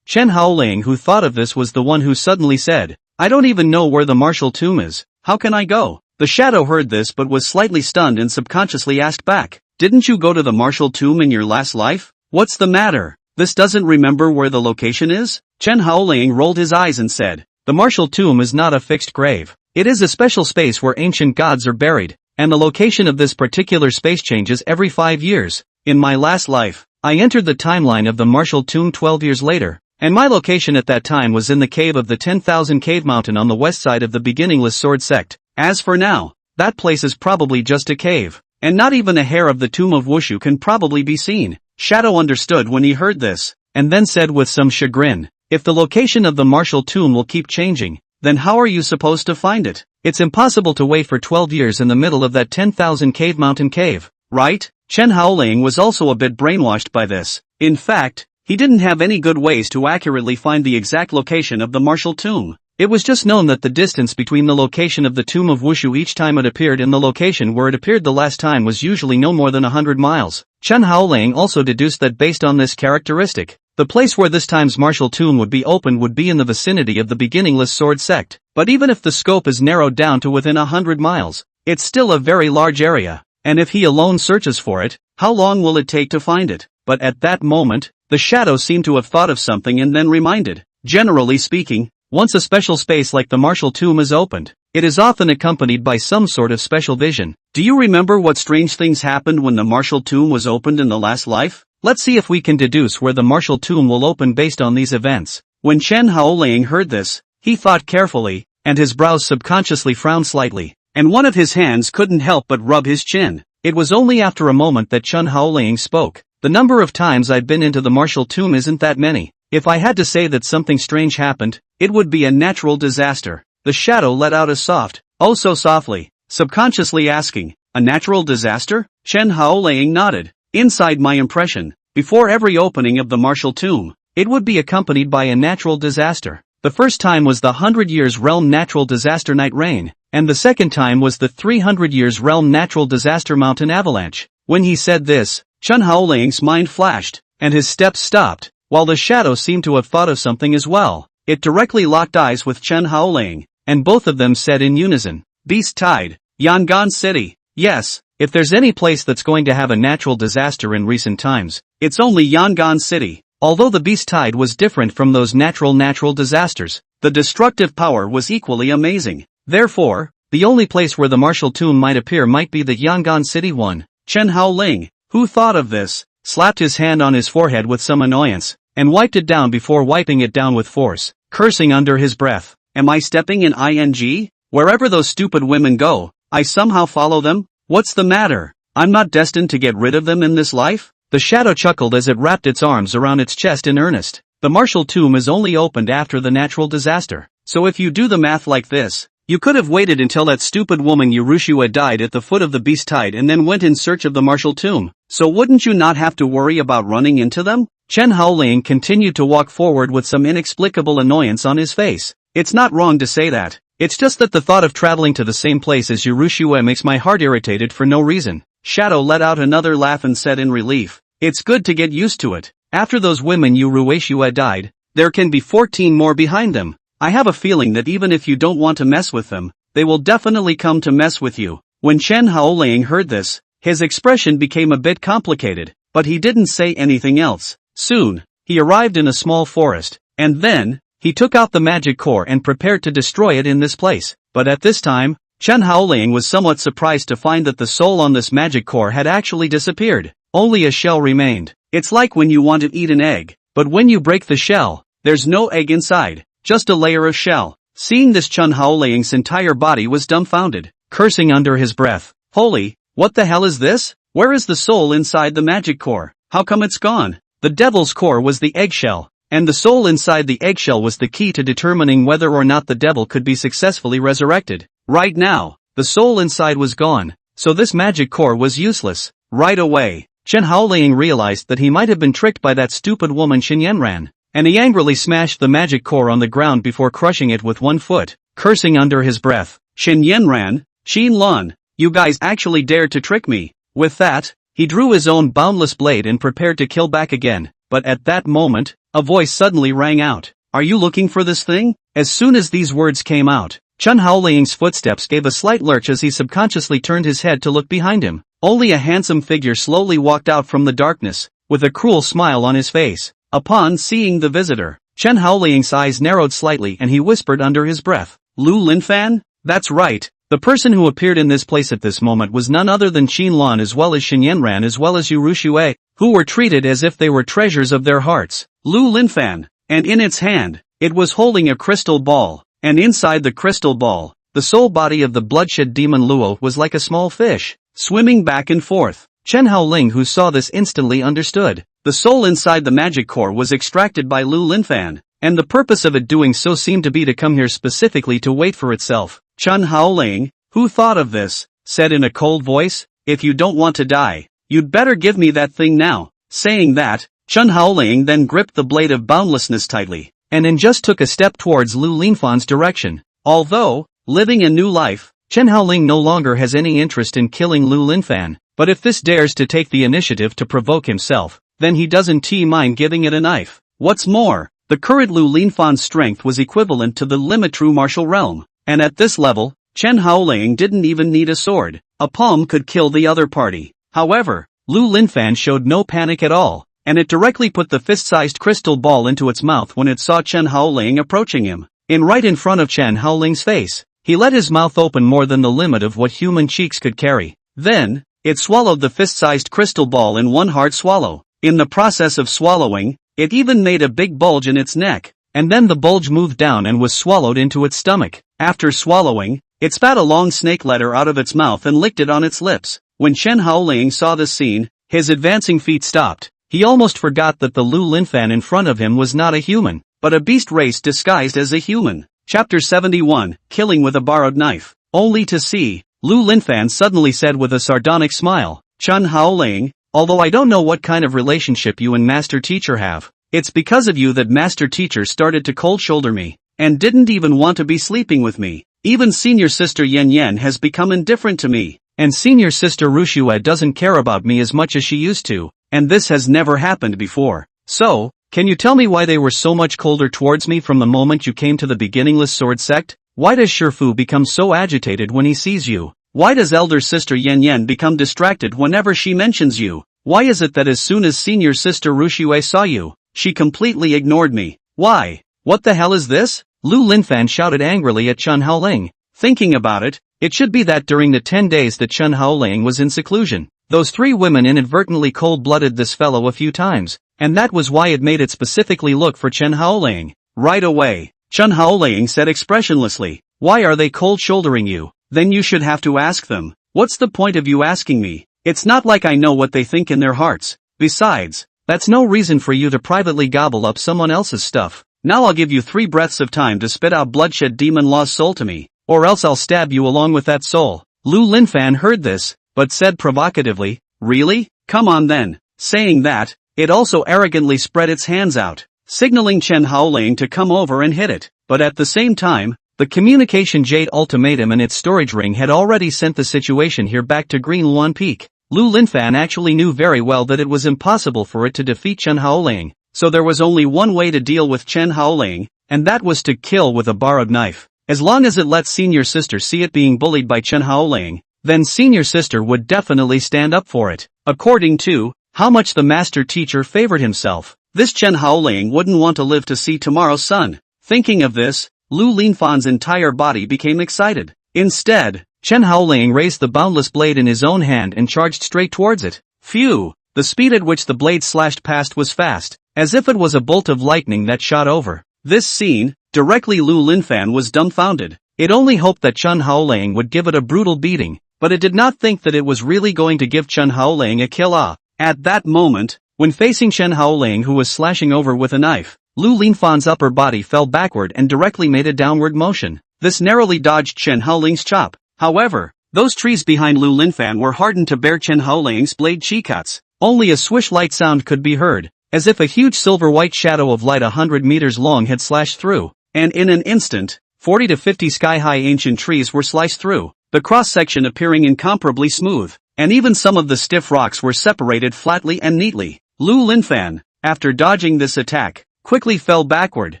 Chen Haoling, who thought of this, was the one who suddenly said, "I don't even know where the martial tomb is. How can I go?" The shadow heard this but was slightly stunned and subconsciously asked back, "Didn't you go to the martial tomb in your last life? What's the matter? This doesn't remember where the location is?" Chen Haoling rolled his eyes and said, "The martial tomb is not a fixed grave. It is a special space where ancient gods are buried, and the location of this particular space changes every 5 years. In my last life, I entered the timeline of the martial tomb 12 years later, and my location at that time was in the cave of the 10,000 Cave Mountain on the west side of the beginningless sword sect. As for now, that place is probably just a cave, and not even a hair of the tomb of Wushu can probably be seen." Shadow understood when he heard this, and then said with some chagrin, "If the location of the martial tomb will keep changing, then how are you supposed to find it? It's impossible to wait for 12 years in the middle of that 10,000 Cave Mountain cave, right?" Chen Haoling was also a bit brainwashed by this. In fact, he didn't have any good ways to accurately find the exact location of the martial tomb. It was just known that the distance between the location of the tomb of Wushu each time it appeared and the location where it appeared the last time was usually no more than 100 miles. Chen Haoling also deduced that based on this characteristic, the place where this time's martial tomb would be opened would be in the vicinity of the beginningless sword sect. But even if the scope is narrowed down to within 100 miles, it's still a very large area. And if he alone searches for it, how long will it take to find it? But at that moment, the shadow seemed to have thought of something and then reminded. Generally speaking, once a special space like the martial tomb is opened, it is often accompanied by some sort of special vision. Do you remember what strange things happened when the martial tomb was opened in the last life? Let's see if we can deduce where the martial tomb will open based on these events. When Chen Haoling heard this, he thought carefully, and his brows subconsciously frowned slightly, and one of his hands couldn't help but rub his chin. It was only after a moment that Chen Haoling spoke. "The number of times I've been into the martial tomb isn't that many. If I had to say that something strange happened, it would be a natural disaster." The shadow let out a soft, "Oh," so softly, subconsciously asking, "A natural disaster?" Chen Haoling nodded. "Inside my impression, before every opening of the martial tomb, it would be accompanied by a natural disaster. The first time was the 100 Years Realm Natural Disaster Night Rain, and the second time was the 300 Years Realm Natural Disaster Mountain Avalanche." When he said this, Chen Haoling's mind flashed, and his steps stopped, while the shadow seemed to have thought of something as well. It directly locked eyes with Chen Haoling, and both of them said in unison, "Beast Tide, Yongan City." Yes, if there's any place that's going to have a natural disaster in recent times, it's only Yongan City. Although the Beast Tide was different from those natural disasters, the destructive power was equally amazing. Therefore, the only place where the martial tomb might appear might be the Yongan City one. Chen Haoling, who thought of this, slapped his hand on his forehead with some annoyance, and wiped it down before wiping it down with force, cursing under his breath. "Am I stepping in ing? Wherever those stupid women go, I somehow follow them? What's the matter? I'm not destined to get rid of them in this life?" The shadow chuckled as it wrapped its arms around its chest in earnest. "The martial tomb is only opened after the natural disaster. So if you do the math like this, You could have waited until that stupid woman Liu Ruyan died at the foot of the beast tide and then went in search of the martial tomb, so wouldn't you not have to worry about running into them? Chen Haoling continued to walk forward with some inexplicable annoyance on his face. It's not wrong to say that. It's just that the thought of traveling to the same place as Liu Ruyan makes my heart irritated for no reason. Shadow let out another laugh and said in relief, it's good to get used to it. After those women Liu Ruyan died, there can be 14 more behind them. I have a feeling that even if you don't want to mess with them, they will definitely come to mess with you. When Chen Haoling heard this, his expression became a bit complicated, but he didn't say anything else. Soon, he arrived in a small forest, and then, he took out the magic core and prepared to destroy it in this place. But at this time, Chen Haoling was somewhat surprised to find that the soul on this magic core had actually disappeared. Only a shell remained. It's like when you want to eat an egg, but when you break the shell, there's no egg inside, just a layer of shell. Seeing this, Chen Haoling's entire body was dumbfounded, cursing under his breath. Holy, what the hell is this? Where is the soul inside the magic core? How come it's gone? The devil's core was the eggshell, and the soul inside the eggshell was the key to determining whether or not the devil could be successfully resurrected. Right now, the soul inside was gone, so this magic core was useless. Right away, Chen Haoling realized that he might have been tricked by that stupid woman Xinyue, and he angrily smashed the magic core on the ground before crushing it with one foot, cursing under his breath. Xinyue, Xinlan, you guys actually dared to trick me. With that, he drew his own boundless blade and prepared to kill back again, but at that moment, a voice suddenly rang out. Are you looking for this thing? As soon as these words came out, Chen Haoling's footsteps gave a slight lurch as he subconsciously turned his head to look behind him. Only a handsome figure slowly walked out from the darkness, with a cruel smile on his face. Upon seeing the visitor, Chen Haoling's eyes narrowed slightly and he whispered under his breath, Liu Linfan? That's right. The person who appeared in this place at this moment was none other than Xinlan as well as Xinyue as well as Liu Ruyan, who were treated as if they were treasures of their hearts. Liu Linfan, and in its hand, it was holding a crystal ball, and inside the crystal ball, the soul body of the bloodshed demon Luo was like a small fish, swimming back and forth. Chen Haoling, who saw this, instantly understood. The soul inside the magic core was extracted by Liu Linfan, and the purpose of it doing so seemed to be to come here specifically to wait for itself. Chen Haoling, who thought of this, said in a cold voice, if you don't want to die, you'd better give me that thing now. Saying that, Chen Haoling then gripped the blade of boundlessness tightly, and then just took a step towards Liu Linfan's direction. Although, living a new life, Chen Haoling no longer has any interest in killing Liu Linfan, but if this dares to take the initiative to provoke himself, then he doesn't mind giving it a knife. What's more, the current Liu Linfan's strength was equivalent to the limit true martial realm, and at this level, Chen Haoling didn't even need a sword. A palm could kill the other party. However, Liu Linfan showed no panic at all, and it directly put the fist-sized crystal ball into its mouth when it saw Chen Haoling approaching him. Right in front of Chen Haoling's face, he let his mouth open more than the limit of what human cheeks could carry. Then, it swallowed the fist-sized crystal ball in one hard swallow. In the process of swallowing, it even made a big bulge in its neck, and then the bulge moved down and was swallowed into its stomach. After swallowing, it spat a long snake letter out of its mouth and licked it on its lips. When Chen Haoling saw this scene, his advancing feet stopped. He almost forgot that the Liu Linfan in front of him was not a human, but a beast race disguised as a human. Chapter 71, Killing with a Borrowed Knife. Only to see, Liu Linfan suddenly said with a sardonic smile, Chen Haoling, although I don't know what kind of relationship you and Master Teacher have, it's because of you that Master Teacher started to cold shoulder me, and didn't even want to be sleeping with me. Even Senior Sister Yan has become indifferent to me, and Senior Sister Ruyan doesn't care about me as much as she used to, and this has never happened before. So, can you tell me why they were so much colder towards me from the moment you came to the beginningless sword sect? Why does Shifu become so agitated when he sees you? Why does Elder Sister Yan become distracted whenever she mentions you? Why is it that as soon as Senior Sister Ruyan saw you, she completely ignored me? Why? What the hell is this? Liu Linfan shouted angrily at Chen Haoling. Thinking about it, it should be that during the 10 days that Chen Haoling was in seclusion, those 3 women inadvertently cold-blooded this fellow a few times, and that was why it made it specifically look for Chen Haoling. Right away, Chen Haoling said expressionlessly, why are they cold-shouldering you? Then you should have to ask them. What's the point of you asking me? It's not like I know what they think in their hearts. Besides, that's no reason for you to privately gobble up someone else's stuff. Now I'll give you 3 breaths of time to spit out Bloodshed Demon Law's soul to me. or else I'll stab you along with that soul. Lu Linfan heard this, but said provocatively, really? Come on then. Saying that, it also arrogantly spread its hands out, signaling Chen Haoling to come over and hit it. But at the same time, the communication jade ultimatum and its storage ring had already sent the situation here back to Green Luan Peak. Lu Linfan actually knew very well that it was impossible for it to defeat Chen Haoling, so there was only one way to deal with Chen Haoling, and that was to kill with a borrowed knife. As long as it lets senior sister see it being bullied by Chen Haoling, then senior sister would definitely stand up for it. According to how much the master teacher favored himself, this Chen Haoling wouldn't want to live to see tomorrow's sun. Thinking of this, Lu Linfan's entire body became excited. Instead, Chen Haoling raised the boundless blade in his own hand and charged straight towards it. Phew! The speed at which the blade slashed past was fast, as if it was a bolt of lightning that shot over. This scene, directly Lu Linfan was dumbfounded. It only hoped that Chen Haoling would give it a brutal beating, but it did not think that it was really going to give Chen Haoling a kill. At that moment, when facing Chen Haoling who was slashing over with a knife, Lu Linfan's upper body fell backward and directly made a downward motion. This narrowly dodged Chen Haoling's chop. However, those trees behind Lu Linfan were hardened to bear Chen Haoling's blade chi cuts. Only a swish-light sound could be heard, as if a huge silver-white shadow of light 100 meters long had slashed through, and in an instant, 40 to 50 sky-high ancient trees were sliced through, the cross-section appearing incomparably smooth, and even some of the stiff rocks were separated flatly and neatly. Lu Linfan, after dodging this attack, quickly fell backward,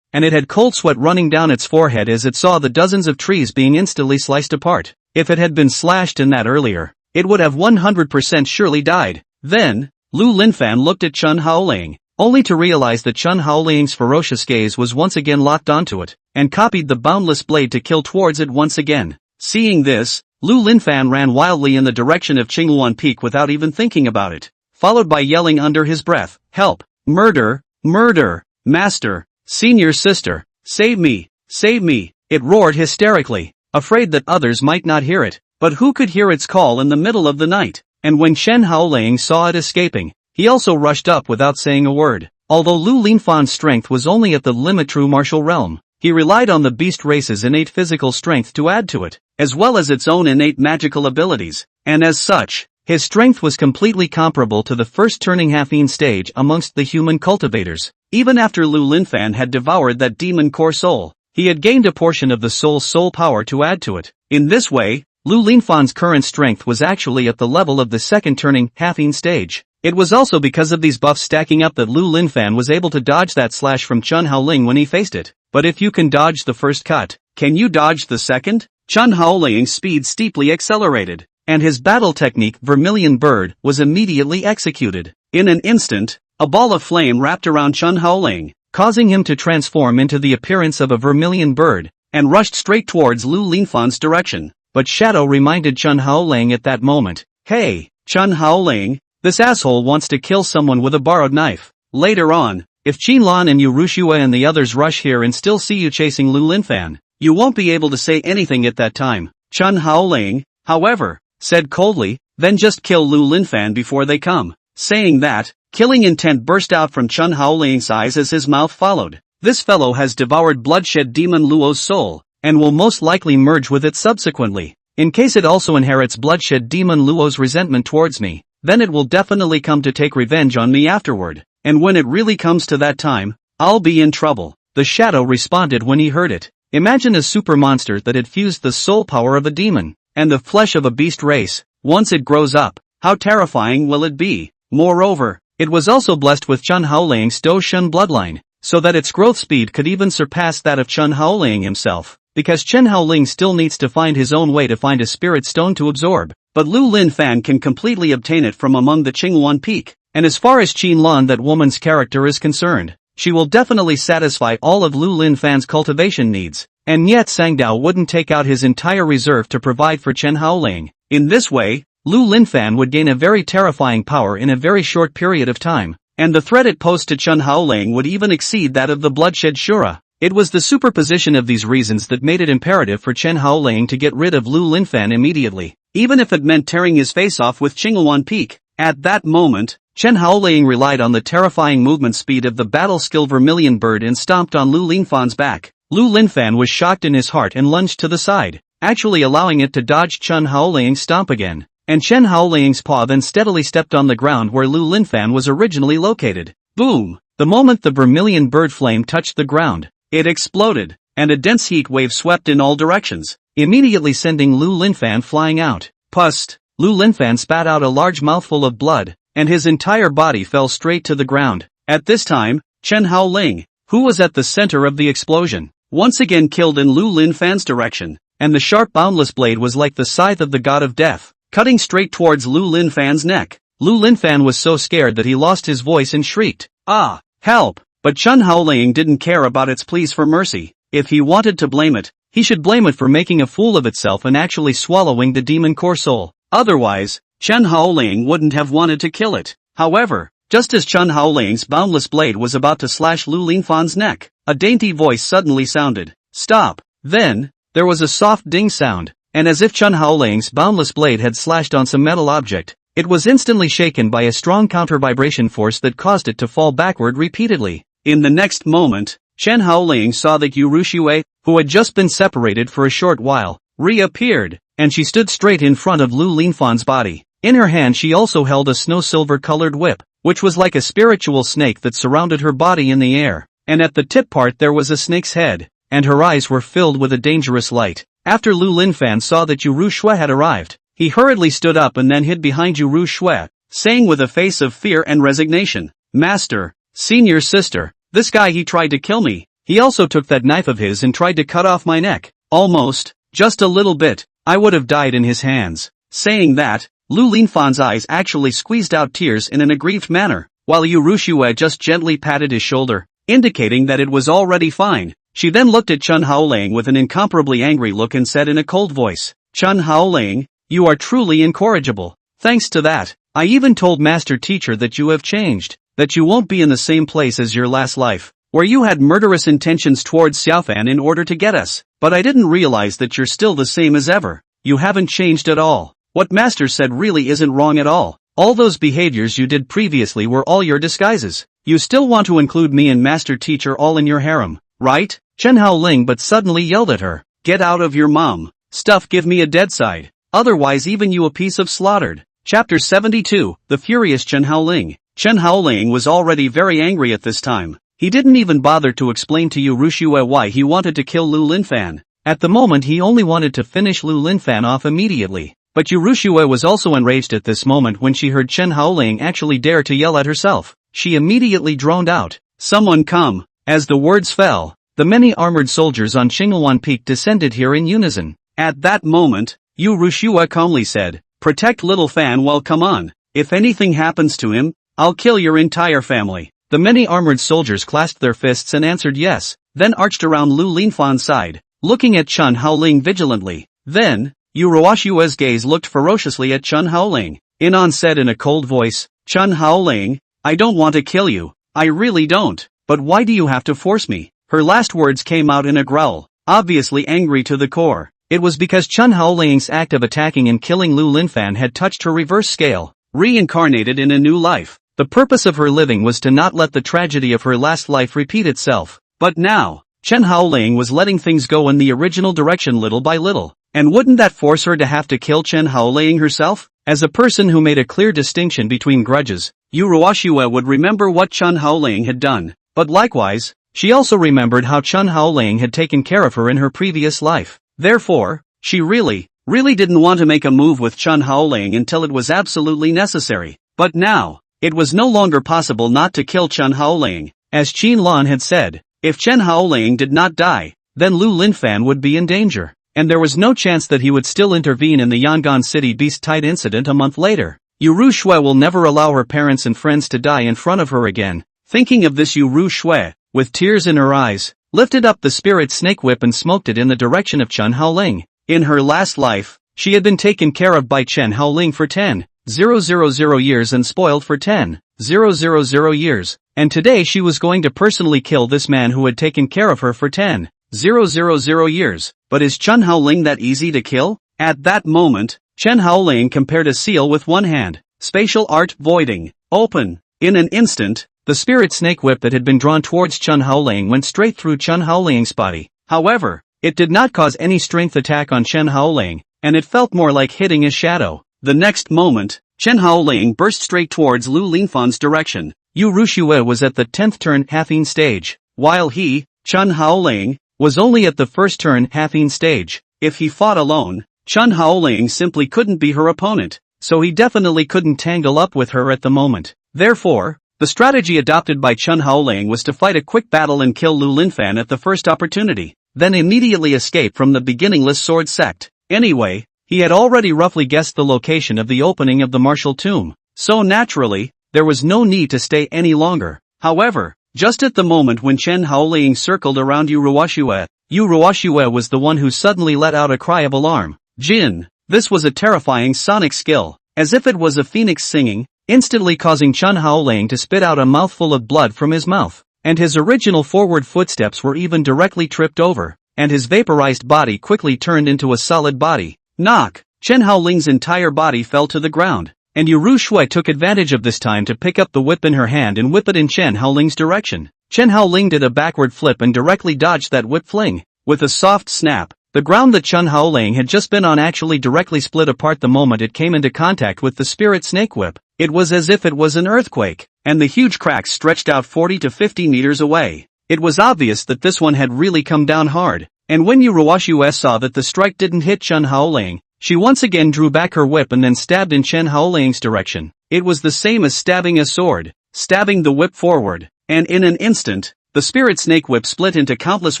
and it had cold sweat running down its forehead as it saw the dozens of trees being instantly sliced apart. If it had been slashed in that earlier, it would have 100% surely died. Then, Lu Linfan looked at Chen Haoling, only to realize that Chen Haoling's ferocious gaze was once again locked onto it, and copied the boundless blade to kill towards it once again. Seeing this, Lu Linfan ran wildly in the direction of Qingluan Peak without even thinking about it, followed by yelling under his breath, "Help! Murder! Murder! Master! Senior sister! Save me! Save me!" It roared hysterically, afraid that others might not hear it, but who could hear its call in the middle of the night? And when Chen Haoling saw it escaping, he also rushed up without saying a word. Although Lu Linfan's strength was only at the limit true martial realm, he relied on the beast race's innate physical strength to add to it, as well as its own innate magical abilities, and as such, his strength was completely comparable to the first turning half-fiend stage amongst the human cultivators. Even after Lu Linfan had devoured that demon core soul, he had gained a portion of the soul's soul power to add to it. In this way, Lu Linfan's current strength was actually at the level of the second turning half-fiend stage. It was also because of these buffs stacking up that Lu Linfan was able to dodge that slash from Chen Haoling when he faced it. But if you can dodge the first cut, can you dodge the second? Chen Haoling's speed steeply accelerated, and his battle technique Vermilion Bird was immediately executed. In an instant, a ball of flame wrapped around Chen Haoling, causing him to transform into the appearance of a vermilion bird, and rushed straight towards Lu Linfan's direction. But Shadow reminded Chen Haoling at that moment, "Hey, Chen Haoling, this asshole wants to kill someone with a borrowed knife. Later on, if Qinlan and Liu Ruyan and the others rush here and still see you chasing Lu Linfan, you won't be able to say anything at that time." Chen Haoling, however, said coldly, "Then just kill Lu Linfan before they come." Saying that, killing intent burst out from Chen Haoling's eyes as his mouth followed. "This fellow has devoured Bloodshed Demon Luo's soul, and will most likely merge with it subsequently. In case it also inherits Bloodshed Demon Luo's resentment towards me, then it will definitely come to take revenge on me afterward. And when it really comes to that time, I'll be in trouble." The Shadow responded when he heard it. Imagine a super monster that had fused the soul power of a demon, and the flesh of a beast race. Once it grows up, how terrifying will it be? Moreover, it was also blessed with Chen Haoling's Do Shun bloodline, so that its growth speed could even surpass that of Chen Haoling himself, because Chen Haoling still needs to find his own way to find a spirit stone to absorb, but Lu Linfan can completely obtain it from among the Qingluan Peak. And as far as Qinlan, that woman's character is concerned, she will definitely satisfy all of Lu Linfan's cultivation needs, and yet Sangdao wouldn't take out his entire reserve to provide for Chen Haoling. In this way, Lu Linfan would gain a very terrifying power in a very short period of time, and the threat it posed to Chen Haoling would even exceed that of the Bloodshed Shura. It was the superposition of these reasons that made it imperative for Chen Haoling to get rid of Lu Linfan immediately, even if it meant tearing his face off with Qingluan Peak. At that moment, Chen Haoling relied on the terrifying movement speed of the battle skill Vermilion Bird and stomped on Lu Linfan's back. Lu Linfan was shocked in his heart and lunged to the side. actually allowing it to dodge Chen Haoling's stomp again. And Chen Haoling's paw then steadily stepped on the ground where Lu Linfan was originally located. Boom! The moment the vermilion bird flame touched the ground, it exploded, and a dense heat wave swept in all directions, immediately sending Lu Linfan flying out. Pust! Lu Linfan spat out a large mouthful of blood, and his entire body fell straight to the ground. At this time, Chen Haoling, who was at the center of the explosion, once again killed in Lu Linfan's direction, and the sharp boundless blade was like the scythe of the god of death, cutting straight towards Lu Linfan's neck. Lu Linfan was so scared that he lost his voice and shrieked, "Ah, help!" But Chen Haoling didn't care about its pleas for mercy. If he wanted to blame it, he should blame it for making a fool of itself and actually swallowing the demon core soul. Otherwise, Chen Haoling wouldn't have wanted to kill it. However, just as Chen Haoling's boundless blade was about to slash Lu Linfan's neck, a dainty voice suddenly sounded, "Stop!" Then, there was a soft ding sound, and as if Chen Haoling's boundless blade had slashed on some metal object, it was instantly shaken by a strong counter-vibration force that caused it to fall backward repeatedly. In the next moment, Chen Haoling saw that Liu Ruyan, who had just been separated for a short while, reappeared, and she stood straight in front of Lu Linfan's body. In her hand she also held a snow-silver-colored whip, which was like a spiritual snake that surrounded her body in the air, and at the tip part there was a snake's head, and her eyes were filled with a dangerous light. After Lu Linfan saw that Liu Ruyan had arrived, he hurriedly stood up and then hid behind Liu Ruyan, saying with a face of fear and resignation, "Master, senior sister, this guy he tried to kill me. He also took that knife of his and tried to cut off my neck. Almost, just a little bit, I would have died in his hands." Saying that, Lu Linfan's eyes actually squeezed out tears in an aggrieved manner, while Liu Ruyan just gently patted his shoulder, indicating that it was already fine. She then looked at Chen Haoling with an incomparably angry look and said in a cold voice, "Chen Haoling, you are truly incorrigible. Thanks to that, I even told Master Teacher that you have changed, that you won't be in the same place as your last life, where you had murderous intentions towards Xiaofan in order to get us, but I didn't realize that you're still the same as ever. You haven't changed at all. What Master said really isn't wrong at all. All those behaviors you did previously were all your disguises. You still want to include me and Master Teacher all in your harem, right?" Chen Haoling but suddenly yelled at her, "Get out of your mom stuff, give me a dead side. Otherwise even you a piece of slaughtered." Chapter 72, The Furious Chen Haoling. Chen Haoling was already very angry at this time. He didn't even bother to explain to Liu Ruyan why he wanted to kill Lu Linfan. At the moment he only wanted to finish Lu Linfan off immediately. But Liu Ruyan was also enraged at this moment when she heard Chen Haoling actually dare to yell at herself. She immediately droned out, "Someone come!" As the words fell, the many armored soldiers on Qingluan Peak descended here in unison. At that moment, Liu Ruyan calmly said, "Protect little Fan while come on. If anything happens to him, I'll kill your entire family." The many armored soldiers clasped their fists and answered yes, then arched around Lu Linfan's side, looking at Chen Haoling vigilantly. Then, Liu Ruyan's gaze looked ferociously at Chen Haoling. Inan said in a cold voice, "Chen Haoling, I don't want to kill you. I really don't. But why do you have to force me?" Her last words came out in a growl, obviously angry to the core. It was because Chen Haoling's act of attacking and killing Lu Linfan had touched her reverse scale, reincarnated in a new life. The purpose of her living was to not let the tragedy of her last life repeat itself. But now, Chen Haoling was letting things go in the original direction little by little. And wouldn't that force her to have to kill Chen Haoling herself? As a person who made a clear distinction between grudges, Liu Ruyan would remember what Chen Haoling had done. But likewise, she also remembered how Chen Haoling had taken care of her in her previous life. Therefore, she really didn't want to make a move with Chen Haoling until it was absolutely necessary. But now, it was no longer possible not to kill Chen Haoling. As Qin Lan had said, if Chen Haoling did not die, then Lu Linfan would be in danger. And there was no chance that he would still intervene in the Yongan City beast tide incident a month later. Liu Ruyan will never allow her parents and friends to die in front of her again. Thinking of this, Liu Ruyan, with tears in her eyes, lifted up the spirit snake whip and smoked it in the direction of Chen Haoling. In her last life, she had been taken care of by Chen Haoling for 10,000 years and spoiled for 10,000 years, and today she was going to personally kill this man who had taken care of her for 10,000 years. But is Chen Haoling that easy to kill? At that moment, Chen Haoling compared a seal with one hand. Spatial art voiding. Open. In an instant, the spirit snake whip that had been drawn towards Chen Haoling went straight through Chen Haoling's body. However, It did not cause any strength attack on Chen Haoling, and it felt more like hitting his shadow. The next moment, Chen Haoling burst straight towards Lu Linfan's direction. Liu Ruyan was at the 10th turn halving stage, while he, Chen Haoling, was only at the first turn halving stage. If he fought alone, Chen Haoling simply couldn't be her opponent, so he definitely couldn't tangle up with her at the moment. Therefore, the strategy adopted by Chen Haoling was to fight a quick battle and kill Lu Linfan at the first opportunity, then immediately escape from the beginningless sword sect. Anyway, he had already roughly guessed the location of the opening of the martial tomb, so naturally, there was no need to stay any longer. However, just at the moment when Chen Haoling circled around Liu Ruyan was the one who suddenly let out a cry of alarm. Jin! This was a terrifying sonic skill, as if it was a phoenix singing, instantly causing Chen Haoling to spit out a mouthful of blood from his mouth, and his original forward footsteps were even directly tripped over, and his vaporized body quickly turned into a solid body. Knock! Chen Haoling's entire body fell to the ground, and Liu Ruyan took advantage of this time to pick up the whip in her hand and whip it in Chen Haoling's direction. Chen Haoling did a backward flip and directly dodged that whip fling. With a soft snap, the ground that Chen Haoling had just been on actually directly split apart the moment it came into contact with the spirit snake whip. It was as if it was an earthquake, and the huge cracks stretched out 40 to 50 meters away. It was obvious that this one had really come down hard, and when Liu Ruyan saw that the strike didn't hit Chen Haoling, she once again drew back her whip and then stabbed in Chen Haoling's direction. It was the same as stabbing a sword, stabbing the whip forward, and in an instant, the spirit snake whip split into countless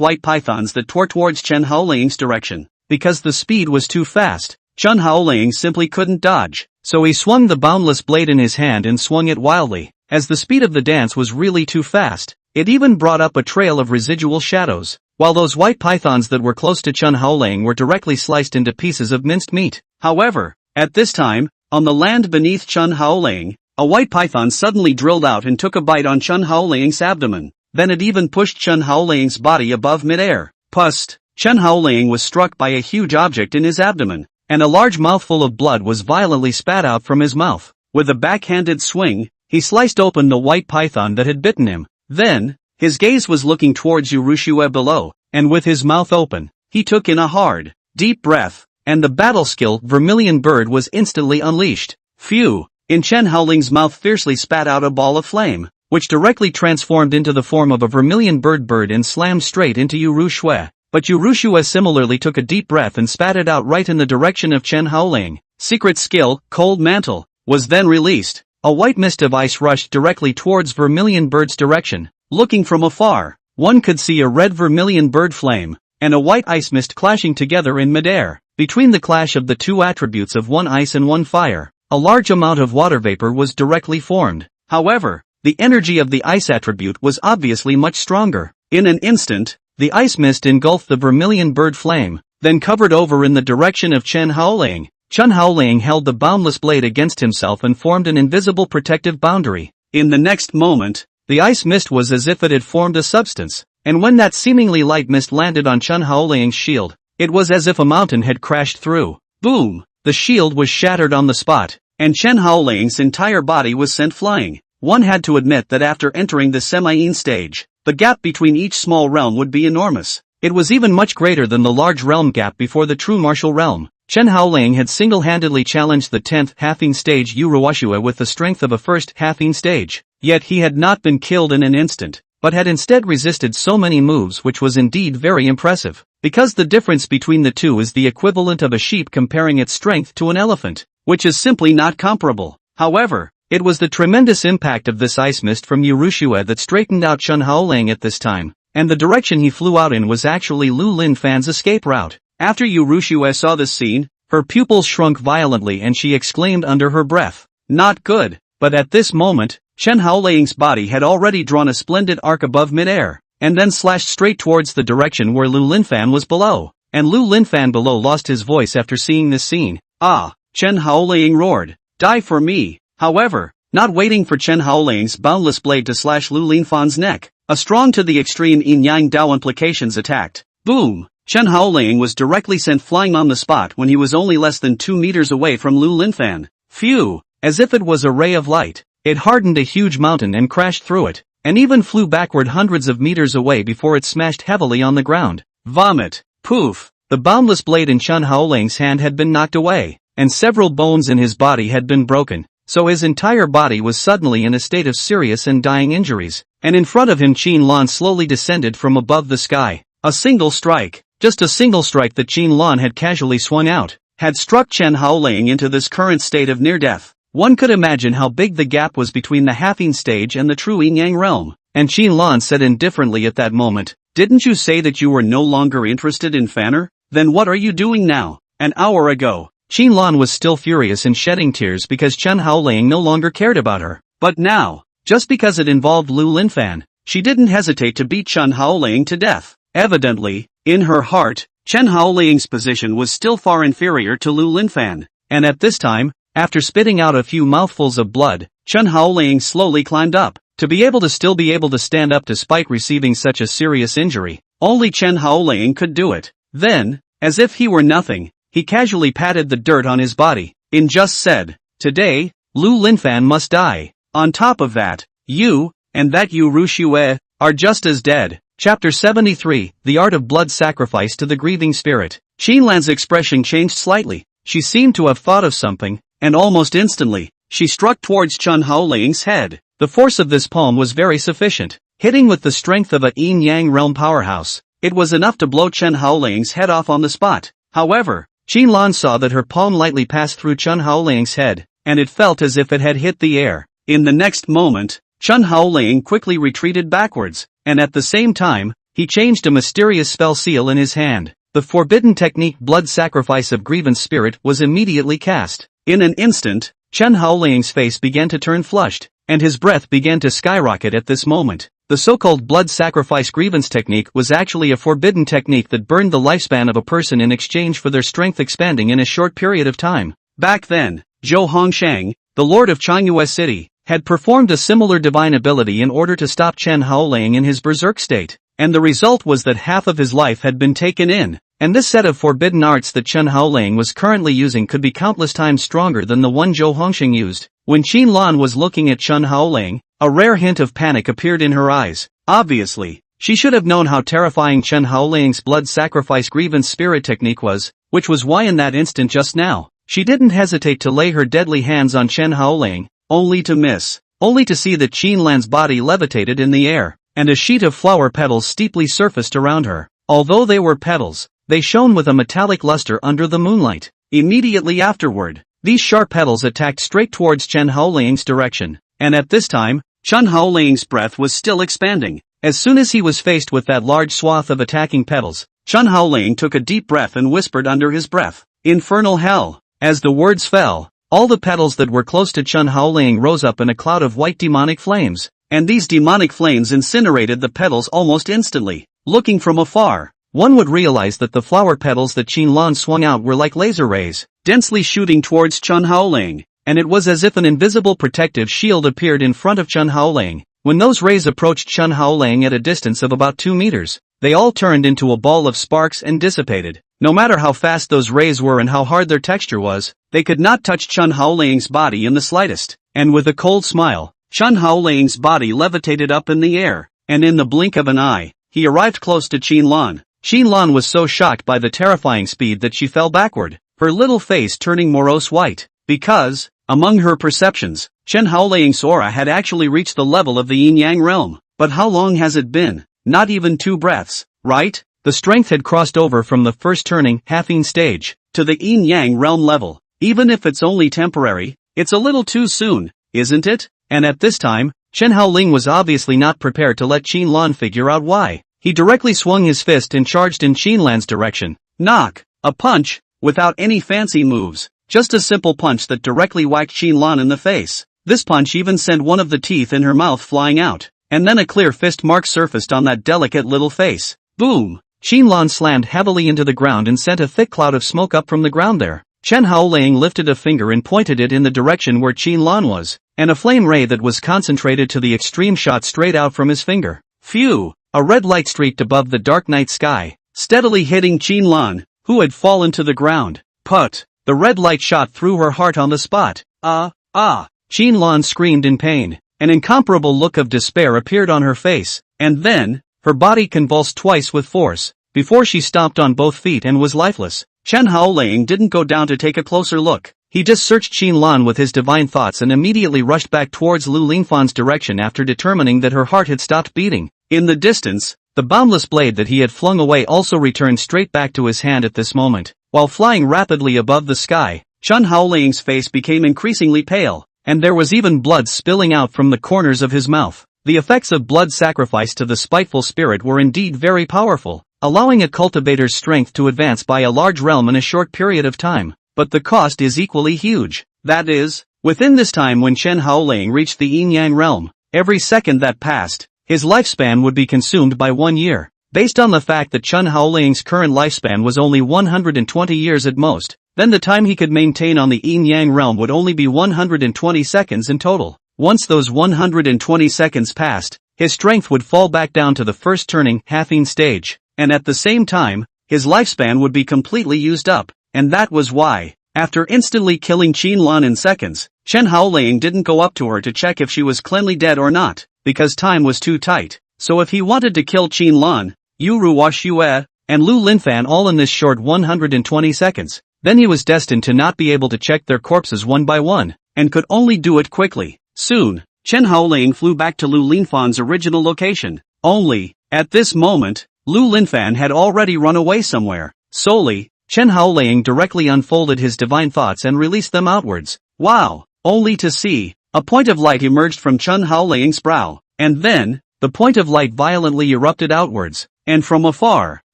white pythons that tore towards Chen Haoling's direction. Because the speed was too fast, Chen Haoling simply couldn't dodge, so he swung the boundless blade in his hand and swung it wildly. As the speed of the dance was really too fast, it even brought up a trail of residual shadows, while those white pythons that were close to Chen Haoling were directly sliced into pieces of minced meat. However, at this time, on the land beneath Chen Haoling, a white python suddenly drilled out and took a bite on Chen Haoling's abdomen. Then it even pushed Chen Haoling's body above midair. Pust! Chen Haoling was struck by a huge object in his abdomen, and a large mouthful of blood was violently spat out from his mouth. With a backhanded swing, he sliced open the white python that had bitten him. Then, his gaze was looking towards Liu Ruyan below, and with his mouth open, he took in a hard, deep breath, and the battle skill Vermilion Bird was instantly unleashed. Phew! In Chen Haoling's mouth fiercely spat out a ball of flame, which directly transformed into the form of a vermilion bird and slammed straight into Liu Ruyan. But Liu Ruyan similarly took a deep breath and spat it out right in the direction of Chen Haoling. Secret skill, Cold Mantle, was then released. A white mist of ice rushed directly towards Vermilion Bird's direction. Looking from afar, one could see a red vermilion bird flame, and a white ice mist clashing together in midair. Between the clash of the two attributes of one ice and one fire, a large amount of water vapor was directly formed. However, the energy of the ice attribute was obviously much stronger. In an instant, the ice mist engulfed the vermilion bird flame, then covered over in the direction of Chen Haoling. Chen Haoling held the boundless blade against himself and formed an invisible protective boundary. In the next moment, the ice mist was as if it had formed a substance, and when that seemingly light mist landed on Chen Haoling's shield, it was as if a mountain had crashed through. Boom! The shield was shattered on the spot, and Chen Haoling's entire body was sent flying. One had to admit that after entering the semi-yin stage, the gap between each small realm would be enormous. It was even much greater than the large realm gap before the true martial realm. Chen Haoling had single-handedly challenged the 10th halving stage Liu Ruyan with the strength of a first halving stage. Yet he had not been killed in an instant, but had instead resisted so many moves, which was indeed very impressive. Because the difference between the two is the equivalent of a sheep comparing its strength to an elephant, which is simply not comparable. However, it was the tremendous impact of this ice mist from Liu Ruyan that straightened out Chen Haoling at this time, and the direction he flew out in was actually Lu Linfan's escape route. After Liu Ruyan saw this scene, her pupils shrunk violently and she exclaimed under her breath, "Not good." But at this moment, Chen Haoling's body had already drawn a splendid arc above midair, and then slashed straight towards the direction where Lu Linfan was below. And Lu Linfan below lost his voice after seeing this scene. "Ah!" Chen Haoling roared. "Die for me!" However, not waiting for Chen Haoling's boundless blade to slash Lu Linfan's neck, a strong to the extreme yin-yang Dao implications attacked. Boom! Chen Haoling was directly sent flying on the spot when he was only less than 2 meters away from Lu Linfan. Phew! As if it was a ray of light, it hardened a huge mountain and crashed through it, and even flew backward hundreds of meters away before it smashed heavily on the ground. Vomit! Poof! The boundless blade in Chen Haoling's hand had been knocked away, and several bones in his body had been broken, so his entire body was suddenly in a state of serious and dying injuries, and in front of him Qin Lan slowly descended from above the sky. A single strike, just a single strike that Qin Lan had casually swung out, had struck Chen Haoling into this current state of near-death. One could imagine how big the gap was between the halving stage and the true yin-yang realm, and Qin Lan said indifferently at that moment, "Didn't you say that you were no longer interested in Fanner? Then what are you doing now?" An hour ago, Qin Lan was still furious and shedding tears because Chen Haoling no longer cared about her. But now, just because it involved Lu Linfan, she didn't hesitate to beat Chen Haoling to death. Evidently, in her heart, Chen Haoling's position was still far inferior to Lu Linfan, and at this time, after spitting out a few mouthfuls of blood, Chen Haoling slowly climbed up, to be able to stand up despite receiving such a serious injury. Only Chen Haoling could do it. Then, as if he were nothing, he casually patted the dirt on his body, and just said, "Today, Lu Linfan must die. On top of that, you, and that Liu Ruyan, are just as dead." Chapter 73, The Art of Blood Sacrifice to the Grieving Spirit. Qin Lan's expression changed slightly. She seemed to have thought of something, and almost instantly, she struck towards Chen Haoling's head. The force of this palm was very sufficient, hitting with the strength of a yin-yang realm powerhouse. It was enough to blow Chen Haoling's head off on the spot. However, Qin Lan saw that her palm lightly passed through Chen Haoling's head, and it felt as if it had hit the air. In the next moment, Chen Haoling quickly retreated backwards, and at the same time, he changed a mysterious spell seal in his hand. The forbidden technique Blood Sacrifice of Grievance Spirit was immediately cast. In an instant, Chen Haoling's face began to turn flushed, and his breath began to skyrocket at this moment. The so-called Blood Sacrifice Grievance technique was actually a forbidden technique that burned the lifespan of a person in exchange for their strength expanding in a short period of time. Back then, Zhou Hongshang, the lord of Yongan City, had performed a similar divine ability in order to stop Chen Haoling in his berserk state, and the result was that half of his life had been taken in, and this set of forbidden arts that Chen Haoling was currently using could be countless times stronger than the one Zhou Hongshang used. When Qin Lan was looking at Chen Haoling, a rare hint of panic appeared in her eyes. Obviously, she should have known how terrifying Chen Haoling's Blood Sacrifice Grievance Spirit technique was, which was why in that instant just now, she didn't hesitate to lay her deadly hands on Chen Haoling, only to miss, only to see that Qin Lan's body levitated in the air, and a sheet of flower petals steeply surfaced around her. Although they were petals, they shone with a metallic luster under the moonlight. Immediately afterward, these sharp petals attacked straight towards Chen Haoling's direction, and at this time, Chen Haoling's breath was still expanding. As soon as he was faced with that large swath of attacking petals, Chen Haoling took a deep breath and whispered under his breath, "Infernal hell." As the words fell, all the petals that were close to Chen Haoling rose up in a cloud of white demonic flames, and these demonic flames incinerated the petals almost instantly. Looking from afar, one would realize that the flower petals that Qin Lan swung out were like laser rays, densely shooting towards Chen Haoling, and it was as if an invisible protective shield appeared in front of Chen Haoling. When those rays approached Chen Haoling at a distance of about 2 meters, they all turned into a ball of sparks and dissipated. No matter how fast those rays were and how hard their texture was, they could not touch Chen Haoling's body in the slightest. And with a cold smile, Chen Haoling's body levitated up in the air, and in the blink of an eye, he arrived close to Qin Lan. Qin Lan was so shocked by the terrifying speed that she fell backward, her little face turning morose white, because, among her perceptions, Chen Haoling's aura had actually reached the level of the yin-yang realm. But how long has it been? Not even 2 breaths, right? The strength had crossed over from the first turning, halving stage, to the yin-yang realm level. Even if it's only temporary, it's a little too soon, isn't it? And at this time, Chen Haoling was obviously not prepared to let Qin Lan figure out why. He directly swung his fist and charged in Qin Lan's direction. Knock! A punch, without any fancy moves. Just a simple punch that directly whacked Qin Lan in the face. This punch even sent one of the teeth in her mouth flying out, and then a clear fist mark surfaced on that delicate little face. Boom! Qin Lan slammed heavily into the ground and sent a thick cloud of smoke up from the ground there. Chen Haoling lifted a finger and pointed it in the direction where Qin Lan was, and a flame ray that was concentrated to the extreme shot straight out from his finger. Phew! A red light streaked above the dark night sky, steadily hitting Qin Lan, who had fallen to the ground. Put! The red light shot through her heart on the spot. Qin Lan screamed in pain. An incomparable look of despair appeared on her face, and then, her body convulsed twice with force. before she stomped on both feet and was lifeless. Chen Haoling didn't go down to take a closer look. He just searched Qinlan with his divine thoughts and immediately rushed back towards Lu Lingfan's direction after determining that her heart had stopped beating. In the distance, the boundless blade that he had flung away also returned straight back to his hand at this moment. While flying rapidly above the sky, Chen Haoling's face became increasingly pale, and there was even blood spilling out from the corners of his mouth. The effects of blood sacrifice to the spiteful spirit were indeed very powerful, allowing a cultivator's strength to advance by a large realm in a short period of time. But the cost is equally huge. That is, within this time when Chen Haoling reached the Yin-Yang realm, every second that passed, his lifespan would be consumed by 1 year. Based on the fact that Chen Haoling's current lifespan was only 120 years at most, then the time he could maintain on the Yin-Yang realm would only be 120 seconds in total. Once those 120 seconds passed, his strength would fall back down to the first turning halving stage, and at the same time, his lifespan would be completely used up. And that was why, after instantly killing Qinlan in seconds, Chen Haoling didn't go up to her to check if she was cleanly dead or not, because time was too tight. So if he wanted to kill Qinlan, Yu Ruoxue, and Lu Linfan all in this short 120 seconds, then he was destined to not be able to check their corpses one by one, and could only do it quickly. Soon, Chen Haoling flew back to Lu Linfan's original location. Only, at this moment, Lu Linfan had already run away somewhere. Solely, Chen Haoling directly unfolded his divine thoughts and released them outwards. Wow! Only to see, a point of light emerged from Chen Haoling's brow, and then, the point of light violently erupted outwards, and from afar,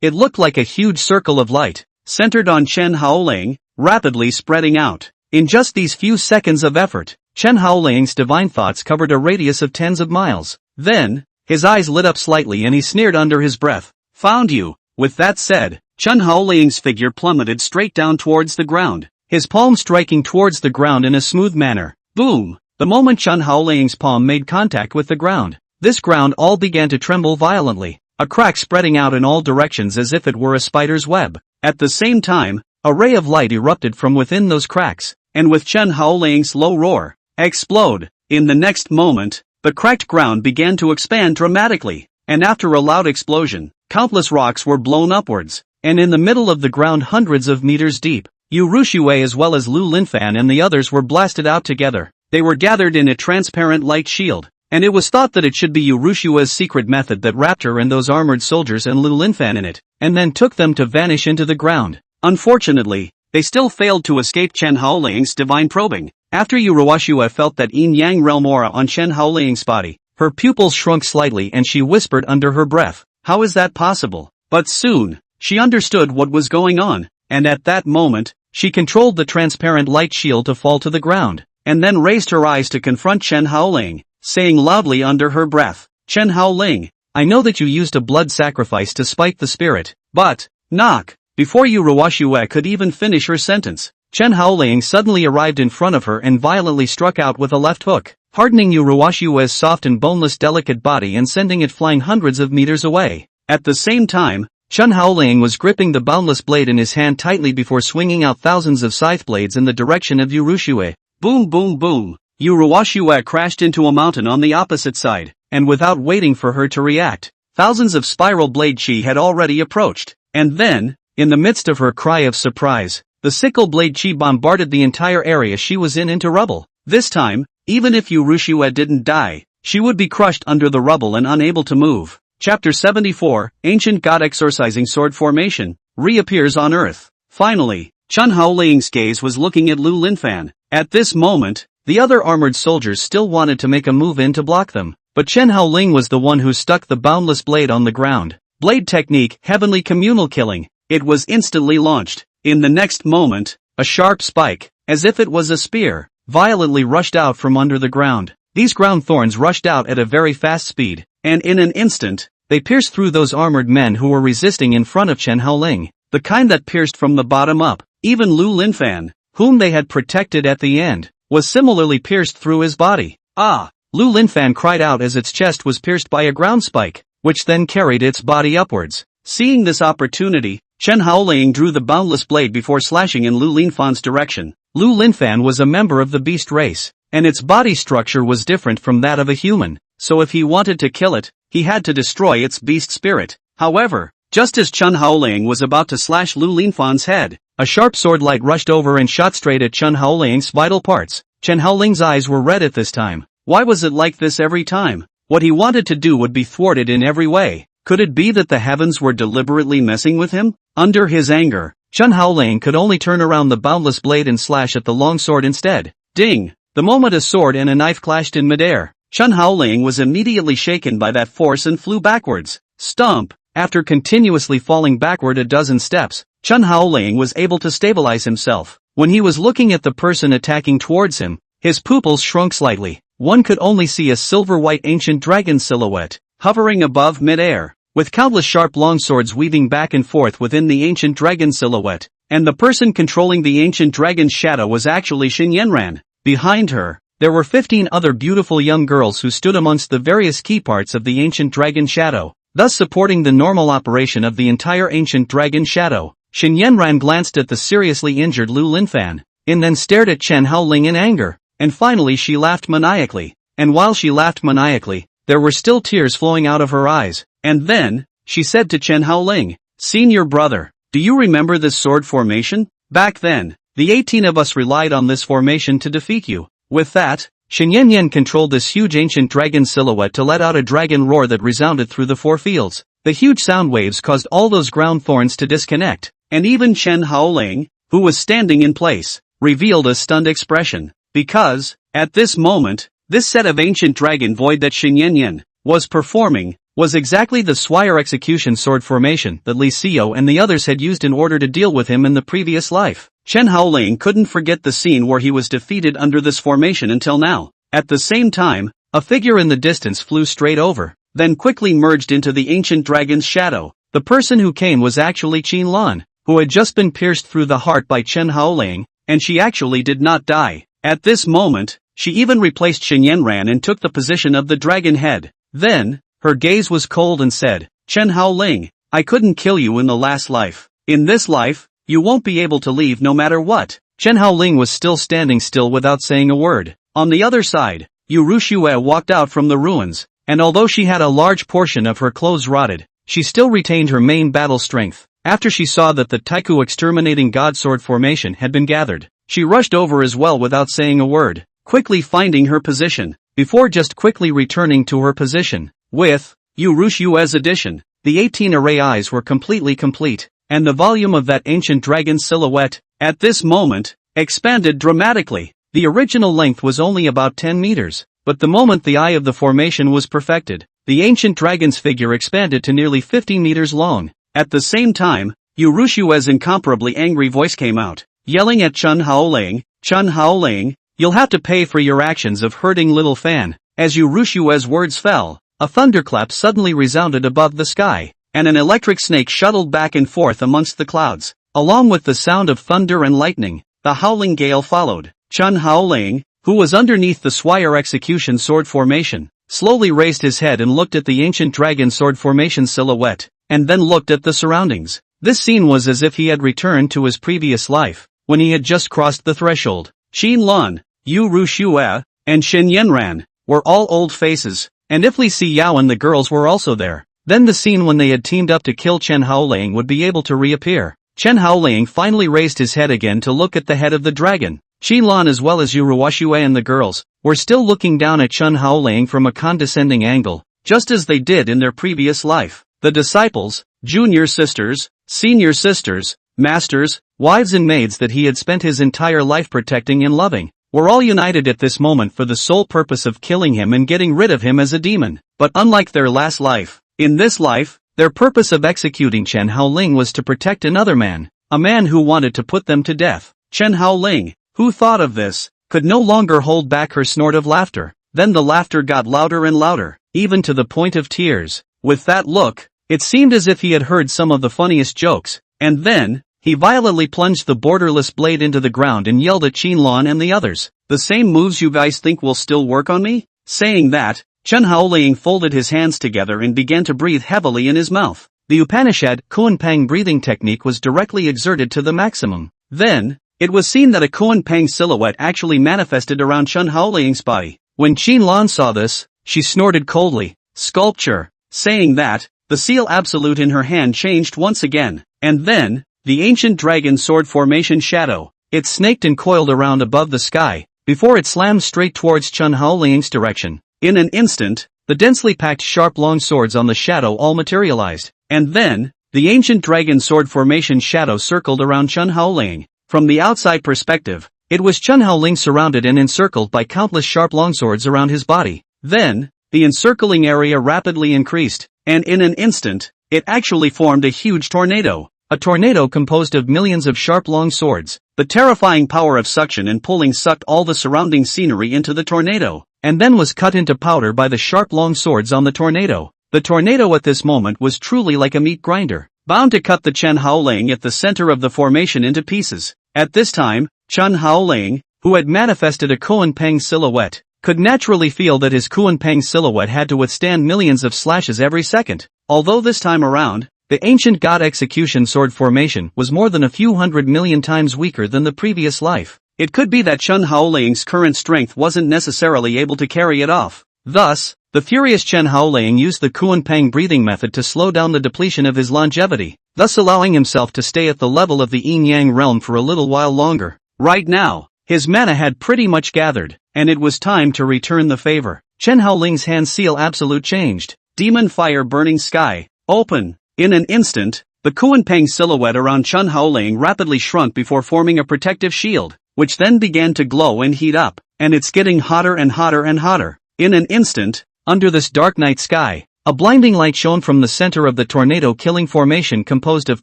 it looked like a huge circle of light, centered on Chen Haoling, rapidly spreading out. In just these few seconds of effort, Chen Haoling's divine thoughts covered a radius of tens of miles. Then, his eyes lit up slightly and he sneered under his breath. Found you! With that said, Chen Haoling's figure plummeted straight down towards the ground, his palm striking towards the ground in a smooth manner. Boom! The moment Chen Haoling's palm made contact with the ground, this ground all began to tremble violently, a crack spreading out in all directions as if it were a spider's web. At the same time, a ray of light erupted from within those cracks, and with Chen Haoling's low roar, explode. In the next moment, the cracked ground began to expand dramatically, and after a loud explosion, countless rocks were blown upwards, and in the middle of the ground hundreds of meters deep, Yu Ruxue as well as Lu Linfan and the others were blasted out together. They were gathered in a transparent light shield, and it was thought that it should be Yu Ruxue's secret method that wrapped her and those armored soldiers and Lu Linfan in it, and then took them to vanish into the ground. Unfortunately, they still failed to escape Chen Haoling's divine probing. After Yu Ruoxue felt that yin-yang realm aura on Chen Haoling's body, her pupils shrunk slightly and she whispered under her breath, "How is that possible?" But soon, she understood what was going on, and at that moment, she controlled the transparent light shield to fall to the ground, and then raised her eyes to confront Chen Haoling, saying loudly under her breath, "Chen Haoling, I know that you used a blood sacrifice to spite the spirit, but, knock." Before Yu Ruoxue could even finish her sentence, Chen Haoling suddenly arrived in front of her and violently struck out with a left hook, hardening Yu Ruoxue's soft and boneless delicate body and sending it flying hundreds of meters away. At the same time, Chen Haoling was gripping the boundless blade in his hand tightly before swinging out thousands of scythe blades in the direction of Yu Ruoxue. Boom boom boom! Yu Ruoxue crashed into a mountain on the opposite side, and without waiting for her to react, thousands of spiral blade chi had already approached, and then, in the midst of her cry of surprise, the sickle blade chi bombarded the entire area she was in into rubble. This time, even if Yu Ruoxue didn't die, she would be crushed under the rubble and unable to move. Chapter 74, Ancient God Exorcising Sword Formation, reappears on Earth. Finally, Chen Haoling's gaze was looking at Lu Linfan. At this moment, the other armored soldiers still wanted to make a move in to block them, but Chen Haoling was the one who stuck the boundless blade on the ground. Blade technique, heavenly communal killing. It was instantly launched. In the next moment, a sharp spike, as if it was a spear, violently rushed out from under the ground. These ground thorns rushed out at a very fast speed, and in an instant, they pierced through those armored men who were resisting in front of Chen Haoling, the kind that pierced from the bottom up. Even Lu Linfan, whom they had protected at the end, was similarly pierced through his body. Ah! Lu Linfan cried out as its chest was pierced by a ground spike, which then carried its body upwards. Seeing this opportunity, Chen Haoling drew the boundless blade before slashing in Lu Linfan's direction. Lu Linfan was a member of the beast race, and its body structure was different from that of a human, so if he wanted to kill it, he had to destroy its beast spirit. However, Just as Chen Haoling was about to slash Lu Linfan's head, a sharp sword light rushed over and shot straight at Chen Haoling's vital parts. Chen Haoling's eyes were red at this time. Why was it like this every time? What he wanted to do would be thwarted in every way. Could it be that the heavens were deliberately messing with him? Under his anger, Chen Haoling could only turn around the boundless blade and slash at the long sword instead. Ding! The moment a sword and a knife clashed in midair, Chen Haoling was immediately shaken by that force and flew backwards. Stomp! After continuously falling backward a dozen steps, Chen Haoling was able to stabilize himself. When he was looking at the person attacking towards him, his pupils shrunk slightly. One could only see a silver-white ancient dragon silhouette, hovering above mid-air, with countless sharp longswords weaving back and forth within the ancient dragon silhouette, and the person controlling the ancient dragon's shadow was actually Xinyan. Behind her, there were 15 other beautiful young girls who stood amongst the various key parts of the ancient dragon shadow, thus supporting the normal operation of the entire ancient dragon shadow. Xinyan glanced at the seriously injured Lu Linfan, and then stared at Chen Haoling in anger, and finally she laughed maniacally. And while she laughed maniacally, there were still tears flowing out of her eyes. And then, she said to Chen Haoling, "Senior brother, do you remember this sword formation? Back then, the 18 of us relied on this formation to defeat you." With that, Xinyan controlled this huge ancient dragon silhouette to let out a dragon roar that resounded through the 4 fields. The huge sound waves caused all those ground thorns to disconnect, and even Chen Haoling, who was standing in place, revealed a stunned expression, because, at this moment, this set of ancient dragon void that Xinyan was performing was exactly the Swire execution sword formation that Li Xinyue and the others had used in order to deal with him in the previous life. Chen Haoling couldn't forget the scene where he was defeated under this formation until now. At the same time, a figure in the distance flew straight over, then quickly merged into the ancient dragon's shadow. The person who came was actually Qin Lan, who had just been pierced through the heart by Chen Haoling, and she actually did not die. At this moment, she even replaced Xinyan and took the position of the dragon head. Then, her gaze was cold and said, "Chen Haoling, I couldn't kill you in the last life. In this life, you won't be able to leave no matter what." Chen Haoling was still standing still without saying a word. On the other side, Liu Ruyan walked out from the ruins, and although she had a large portion of her clothes rotted, she still retained her main battle strength. After she saw that the Taiku exterminating god sword formation had been gathered, she rushed over as well without saying a word, quickly finding her position, before just quickly returning to her position. With Liu Ruyan's addition, the 18 array eyes were completely complete, and the volume of that ancient dragon silhouette, at this moment, expanded dramatically. The original length was only about 10 meters, but the moment the eye of the formation was perfected, the ancient dragon's figure expanded to nearly 50 meters long. At the same time, Liu Ruyan's incomparably angry voice came out, yelling at Chen Haoling, "Chen Haoling, you'll have to pay for your actions of hurting little Fan." As Liu Ruyan's words fell, a thunderclap suddenly resounded above the sky, and an electric snake shuttled back and forth amongst the clouds. Along with the sound of thunder and lightning, the howling gale followed. Chen Haoling, who was underneath the Swire execution sword formation, slowly raised his head and looked at the ancient dragon sword formation silhouette, and then looked at the surroundings. This scene was as if he had returned to his previous life, when he had just crossed the threshold. Qin Lan, Liu Ruyan, and Xinyan were all old faces, and if Li Xinyue and the girls were also there, then the scene when they had teamed up to kill Chen Haoling would be able to reappear. Chen Haoling finally raised his head again to look at the head of the dragon. Qin Lan as well as Liu Ruyan and the girls were still looking down at Chen Haoling from a condescending angle, just as they did in their previous life. The disciples, junior sisters, senior sisters, masters, wives and maids that he had spent his entire life protecting and loving, were all united at this moment for the sole purpose of killing him and getting rid of him as a demon. But unlike their last life, in this life, their purpose of executing Chen Haoling was to protect another man, a man who wanted to put them to death. Chen Haoling, who thought of this, could no longer hold back her snort of laughter. Then the laughter got louder and louder, even to the point of tears. With that look, it seemed as if he had heard some of the funniest jokes, and then, he violently plunged the borderless blade into the ground and yelled at Qin Lan and the others, "The same moves you guys think will still work on me?" Saying that, Chen Haoling folded his hands together and began to breathe heavily in his mouth. The Upanishad Kuan-Pang breathing technique was directly exerted to the maximum. Then, it was seen that a Kuan-Pang silhouette actually manifested around Chen Haoling's body. When Qin Lan saw this, she snorted coldly, "Sculpture," saying that, the seal absolute in her hand changed once again, and then, the ancient dragon sword formation shadow, it snaked and coiled around above the sky, before it slammed straight towards Chen Haoling's direction. In an instant, the densely packed sharp long swords on the shadow all materialized, and then, the ancient dragon sword formation shadow circled around Chen Haoling. From the outside perspective, it was Chen Haoling surrounded and encircled by countless sharp longswords around his body. Then, the encircling area rapidly increased, and in an instant, it actually formed a huge tornado. A tornado composed of millions of sharp long swords. The terrifying power of suction and pulling sucked all the surrounding scenery into the tornado, and then was cut into powder by the sharp long swords on the tornado. The tornado at this moment was truly like a meat grinder, bound to cut the Chen Haoling at the center of the formation into pieces. At this time, Chen Haoling, who had manifested a Kuan-Peng silhouette, could naturally feel that his Kuan-Peng silhouette had to withstand millions of slashes every second. Although this time around, the ancient god execution sword formation was more than a few 100 million times weaker than the previous life. It could be that Chen Haoling's current strength wasn't necessarily able to carry it off. Thus, the furious Chen Haoling used the Kuan-Peng breathing method to slow down the depletion of his longevity, thus allowing himself to stay at the level of the yin-yang realm for a little while longer. Right now, his mana had pretty much gathered, and it was time to return the favor. Chen Haoling's hand seal absolute changed. Demon fire burning sky. Open. In an instant, the Kuan-Peng silhouette around Chen Haoling rapidly shrunk before forming a protective shield, which then began to glow and heat up, and it's getting hotter and hotter and hotter. In an instant, under this dark night sky, a blinding light shone from the center of the tornado-killing formation composed of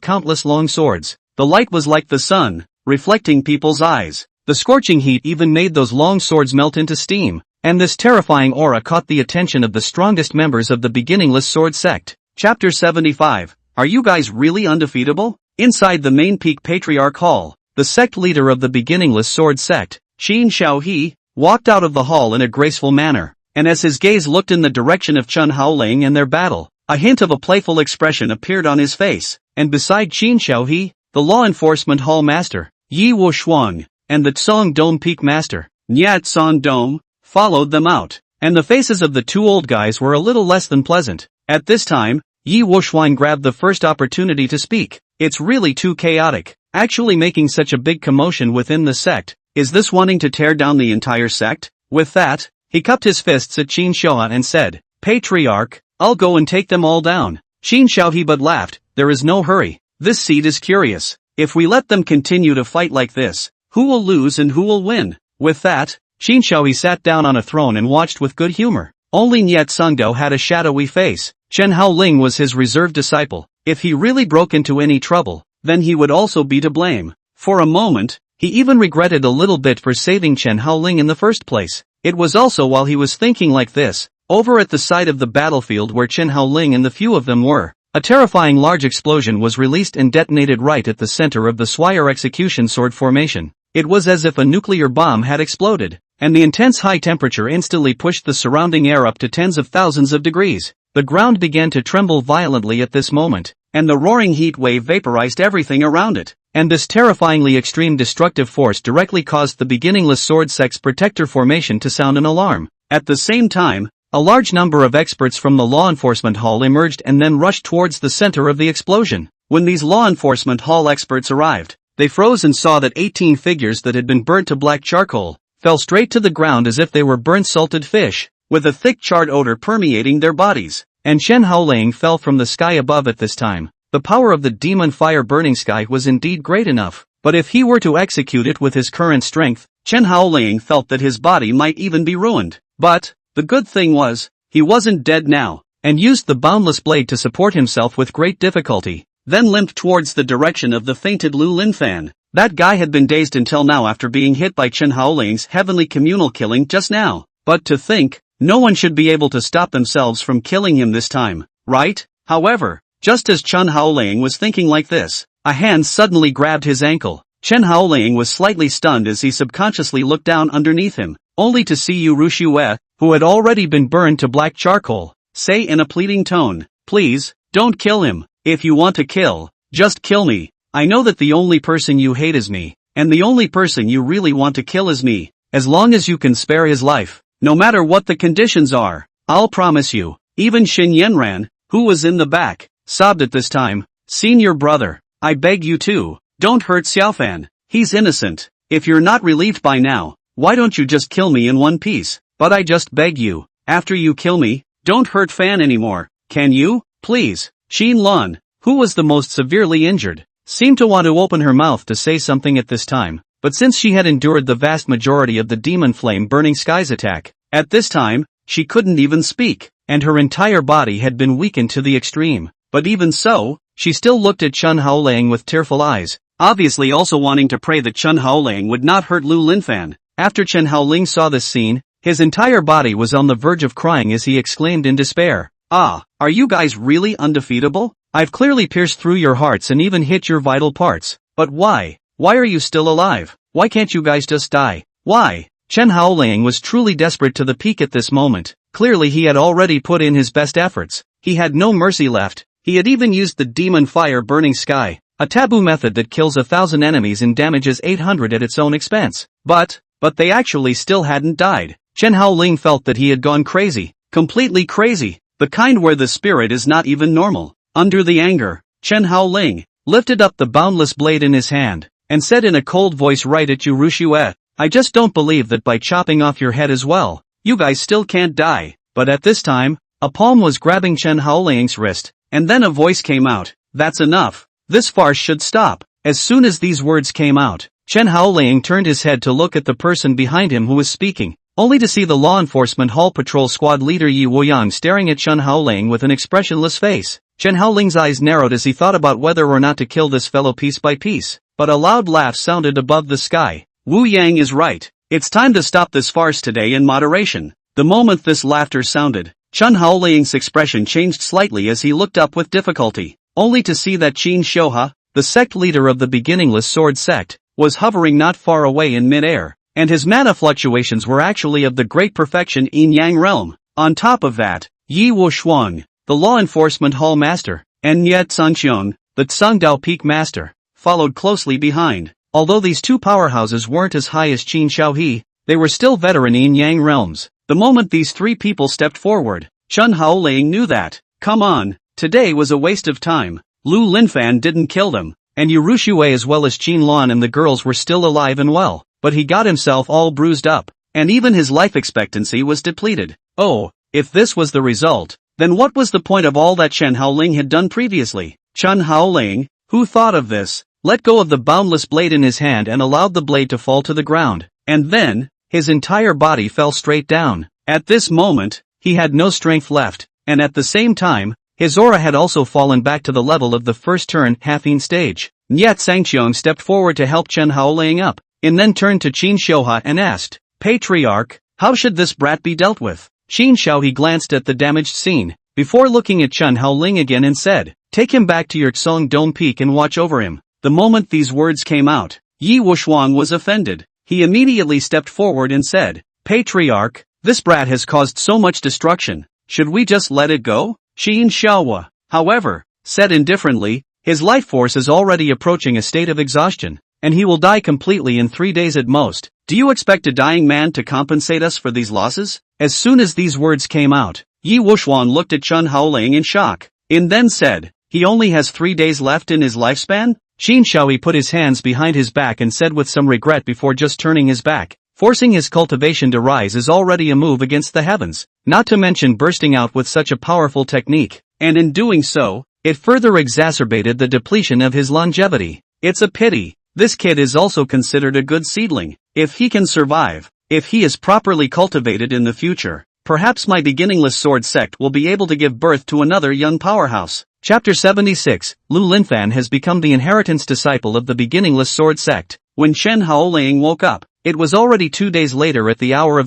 countless long swords. The light was like the sun, reflecting people's eyes. The scorching heat even made those long swords melt into steam, and this terrifying aura caught the attention of the strongest members of the beginningless sword sect. Chapter 75. Are you guys really undefeatable? Inside the main peak patriarch hall, the sect leader of the beginningless sword sect, Qin Xiaohe, walked out of the hall in a graceful manner, and as his gaze looked in the direction of Chen Haoling and their battle, a hint of a playful expression appeared on his face, and beside Qin Xiaohe, the law enforcement hall master, Yi Wushuang, and the Tsong Dome peak master, Nyat Son Dome, followed them out, and the faces of the two old guys were a little less than pleasant. At this time, Yi Wushuang grabbed the first opportunity to speak. It's really too chaotic, actually making such a big commotion within the sect. Is this wanting to tear down the entire sect? With that, he cupped his fists at Qin Xiaohe and said, Patriarch, I'll go and take them all down. Qin Xiaohe but laughed, there is no hurry. This seed is curious. If we let them continue to fight like this, who will lose and who will win? With that, Qin Xiaohe sat down on a throne and watched with good humor. Only Nyat Sungdo had a shadowy face. Chen Haoling was his reserved disciple. If he really broke into any trouble, then he would also be to blame. For a moment, he even regretted a little bit for saving Chen Haoling in the first place. It was also while he was thinking like this, over at the side of the battlefield where Chen Haoling and the few of them were, a terrifying large explosion was released and detonated right at the center of the Swire execution sword formation. It was as if a nuclear bomb had exploded, and the intense high temperature instantly pushed the surrounding air up to tens of thousands of degrees. The ground began to tremble violently at this moment, and the roaring heat wave vaporized everything around it, and this terrifyingly extreme destructive force directly caused the beginningless sword sect's protector formation to sound an alarm. At the same time, a large number of experts from the law enforcement hall emerged and then rushed towards the center of the explosion. When these law enforcement hall experts arrived, they froze and saw that 18 figures that had been burnt to black charcoal fell straight to the ground as if they were burnt salted fish, with a thick charred odor permeating their bodies. And Chen Haoling fell from the sky above at this time. The power of the demon fire burning sky was indeed great enough, but if he were to execute it with his current strength, Chen Haoling felt that his body might even be ruined. But the good thing was, he wasn't dead now, and used the boundless blade to support himself with great difficulty, then limped towards the direction of the fainted Lu Linfan. That guy had been dazed until now after being hit by Chen Haoling's heavenly communal killing just now. But to think, no one should be able to stop themselves from killing him this time, right? However, just as Chen Haoling was thinking like this, a hand suddenly grabbed his ankle. Chen Haoling was slightly stunned as he subconsciously looked down underneath him, only to see Yu Ruxiue, who had already been burned to black charcoal, say in a pleading tone, please, don't kill him. If you want to kill, just kill me. I know that the only person you hate is me, and the only person you really want to kill is me. As long as you can spare his life, no matter what the conditions are, I'll promise you. Even Xin Yanran, who was in the back, sobbed at this time, "Senior brother, I beg you to, don't hurt Xiaofan. He's innocent. If you're not relieved by now, why don't you just kill me in one piece? But I just beg you, after you kill me, don't hurt Fan anymore, can you, please?" Xin Lun, who was the most severely injured, seemed to want to open her mouth to say something at this time, but since she had endured the vast majority of the demon flame burning skies attack, at this time, she couldn't even speak, and her entire body had been weakened to the extreme. But even so, she still looked at Chen Haoling with tearful eyes, obviously also wanting to pray that Chen Haoling would not hurt Lu Linfan. After Chen Haoling saw this scene, his entire body was on the verge of crying as he exclaimed in despair, "Ah, are you guys really undefeatable? I've clearly pierced through your hearts and even hit your vital parts, but why? Why are you still alive? Why can't you guys just die? Why?" Chen Haoling was truly desperate to the peak at this moment. Clearly he had already put in his best efforts. He had no mercy left. He had even used the demon fire burning sky, a taboo method that kills 1,000 enemies and damages 800 at its own expense. But they actually still hadn't died. Chen Haoling felt that he had gone crazy, completely crazy, the kind where the spirit is not even normal. Under the anger, Chen Haoling lifted up the boundless blade in his hand, and said in a cold voice right at Liu Ruyan, "I just don't believe that by chopping off your head as well, you guys still can't die." But at this time, a palm was grabbing Chen Haoling's wrist, and then a voice came out, "That's enough. This farce should stop." As soon as these words came out, Chen Haoling turned his head to look at the person behind him who was speaking, only to see the law enforcement hall patrol squad leader Li Ruyan staring at Chen Haoling with an expressionless face. Chen Haoling's eyes narrowed as he thought about whether or not to kill this fellow piece by piece, but a loud laugh sounded above the sky. "Wu Yang is right. It's time to stop this farce today in moderation." The moment this laughter sounded, Chen Haoling's expression changed slightly as he looked up with difficulty, only to see that Qin Shouha, the sect leader of the beginningless sword sect, was hovering not far away in mid-air, and his mana fluctuations were actually of the great perfection in Yang realm. On top of that, Yi Wushuang, the law enforcement hall master, and Nye Tsunxiong, the Tsungdao peak master, followed closely behind. Although these two powerhouses weren't as high as Qin Shaohe, they were still veteran in Yang realms. The moment these three people stepped forward, Chen Haoling knew that, come on, today was a waste of time. Lu Linfan didn't kill them, and Liu Ruyan as well as Qin Lan and the girls were still alive and well, but he got himself all bruised up, and even his life expectancy was depleted. Oh, if this was the result, then what was the point of all that Chen Haoling had done previously? Chen Haoling, who thought of this, let go of the boundless blade in his hand and allowed the blade to fall to the ground, and then, his entire body fell straight down. At this moment, he had no strength left, and at the same time, his aura had also fallen back to the level of the first turn half-fiend stage. Nye Tsunxiong stepped forward to help Chen Haoling up, and then turned to Qin Shouha and asked, "Patriarch, how should this brat be dealt with?" Qin Shouhe glanced at the damaged scene, before looking at Chen Haoling again and said, "Take him back to your Xong Dome Peak and watch over him." The moment these words came out, Yi Wushuang was offended. He immediately stepped forward and said, "Patriarch, this brat has caused so much destruction, should we just let it go?" Qin Shaohe, however, said indifferently, "His life force is already approaching a state of exhaustion, and he will die completely in 3 days at most. Do you expect a dying man to compensate us for these losses?" As soon as these words came out, Yi Wushuang looked at Chen Haoling in shock, and then said, "He only has 3 days left in his lifespan?" Qin Shaohe put his hands behind his back and said with some regret before just turning his back, "Forcing his cultivation to rise is already a move against the heavens, not to mention bursting out with such a powerful technique, and in doing so, it further exacerbated the depletion of his longevity. It's a pity. This kid is also considered a good seedling. If he can survive, if he is properly cultivated in the future, perhaps my beginningless sword sect will be able to give birth to another young powerhouse." Chapter 76, Lu Linfan has become the inheritance disciple of the beginningless sword sect. When Chen Haoling woke up, it was already 2 days later at the hour,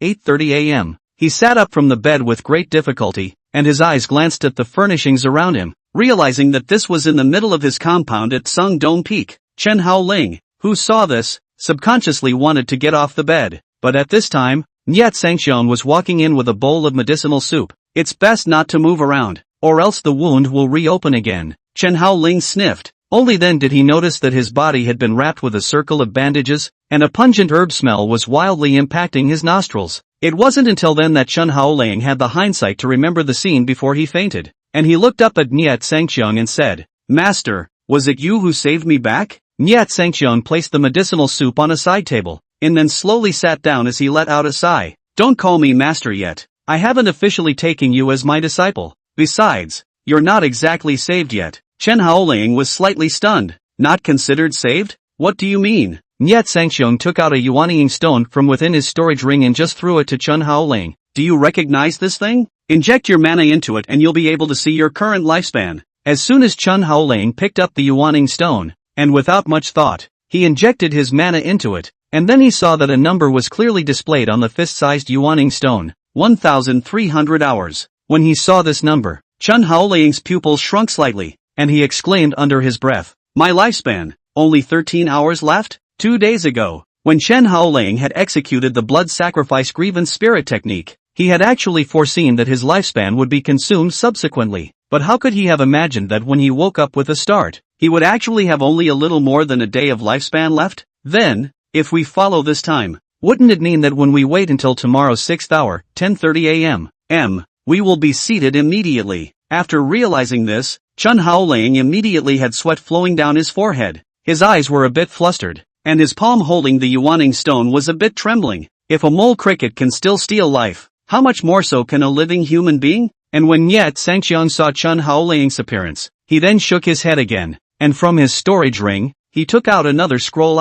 8:30 a.m. He sat up from the bed with great difficulty, and his eyes glanced at the furnishings around him, realizing that this was in the middle of his compound at Xong Dome Peak. Chen Haoling, who saw this, subconsciously wanted to get off the bed, but at this time, Nye Tsunxiong was walking in with a bowl of medicinal soup. "It's best not to move around, or else the wound will reopen again." Chen Haoling sniffed. Only then did he notice that his body had been wrapped with a circle of bandages, and a pungent herb smell was wildly impacting his nostrils. It wasn't until then that Chen Haoling had the hindsight to remember the scene before he fainted. and he looked up at Niet Sangxiang and said, "Master, was it you who saved me back?" Niet Sangxiang placed the medicinal soup on a side table, and then slowly sat down as he let out a sigh. "Don't call me master yet. I haven't officially taken you as my disciple. Besides, you're not exactly saved yet." Chen Haoling was slightly stunned. "Not considered saved? What do you mean?" Niet Sangxiang took out a Yuanying stone from within his storage ring and just threw it to Chen Haoling. "Do you recognize this thing? Inject your mana into it and you'll be able to see your current lifespan." As soon as Chen Haoling picked up the Yuanying stone, and without much thought, he injected his mana into it, and then he saw that a number was clearly displayed on the fist-sized Yuanying stone, 1,300 hours. When he saw this number, Chen Haoling's pupils shrunk slightly, and he exclaimed under his breath, "My lifespan, only 13 hours left?" 2 days ago, when Chen Haoling had executed the blood sacrifice grievance spirit technique, he had actually foreseen that his lifespan would be consumed subsequently, but how could he have imagined that when he woke up with a start, he would actually have only a little more than a day of lifespan left? Then, if we follow this time, wouldn't it mean that when we wait until tomorrow's 6th hour, 10:30 a.m., we will be seated immediately? After realizing this, Chen Haoling immediately had sweat flowing down his forehead. His eyes were a bit flustered, and his palm holding the Yuanying stone was a bit trembling. If a mole cricket can still steal life, how much more so can a living human being? And when Niet Sangxiang saw Chen Haoling's appearance, he then shook his head again, and from his storage ring, he took out another scroll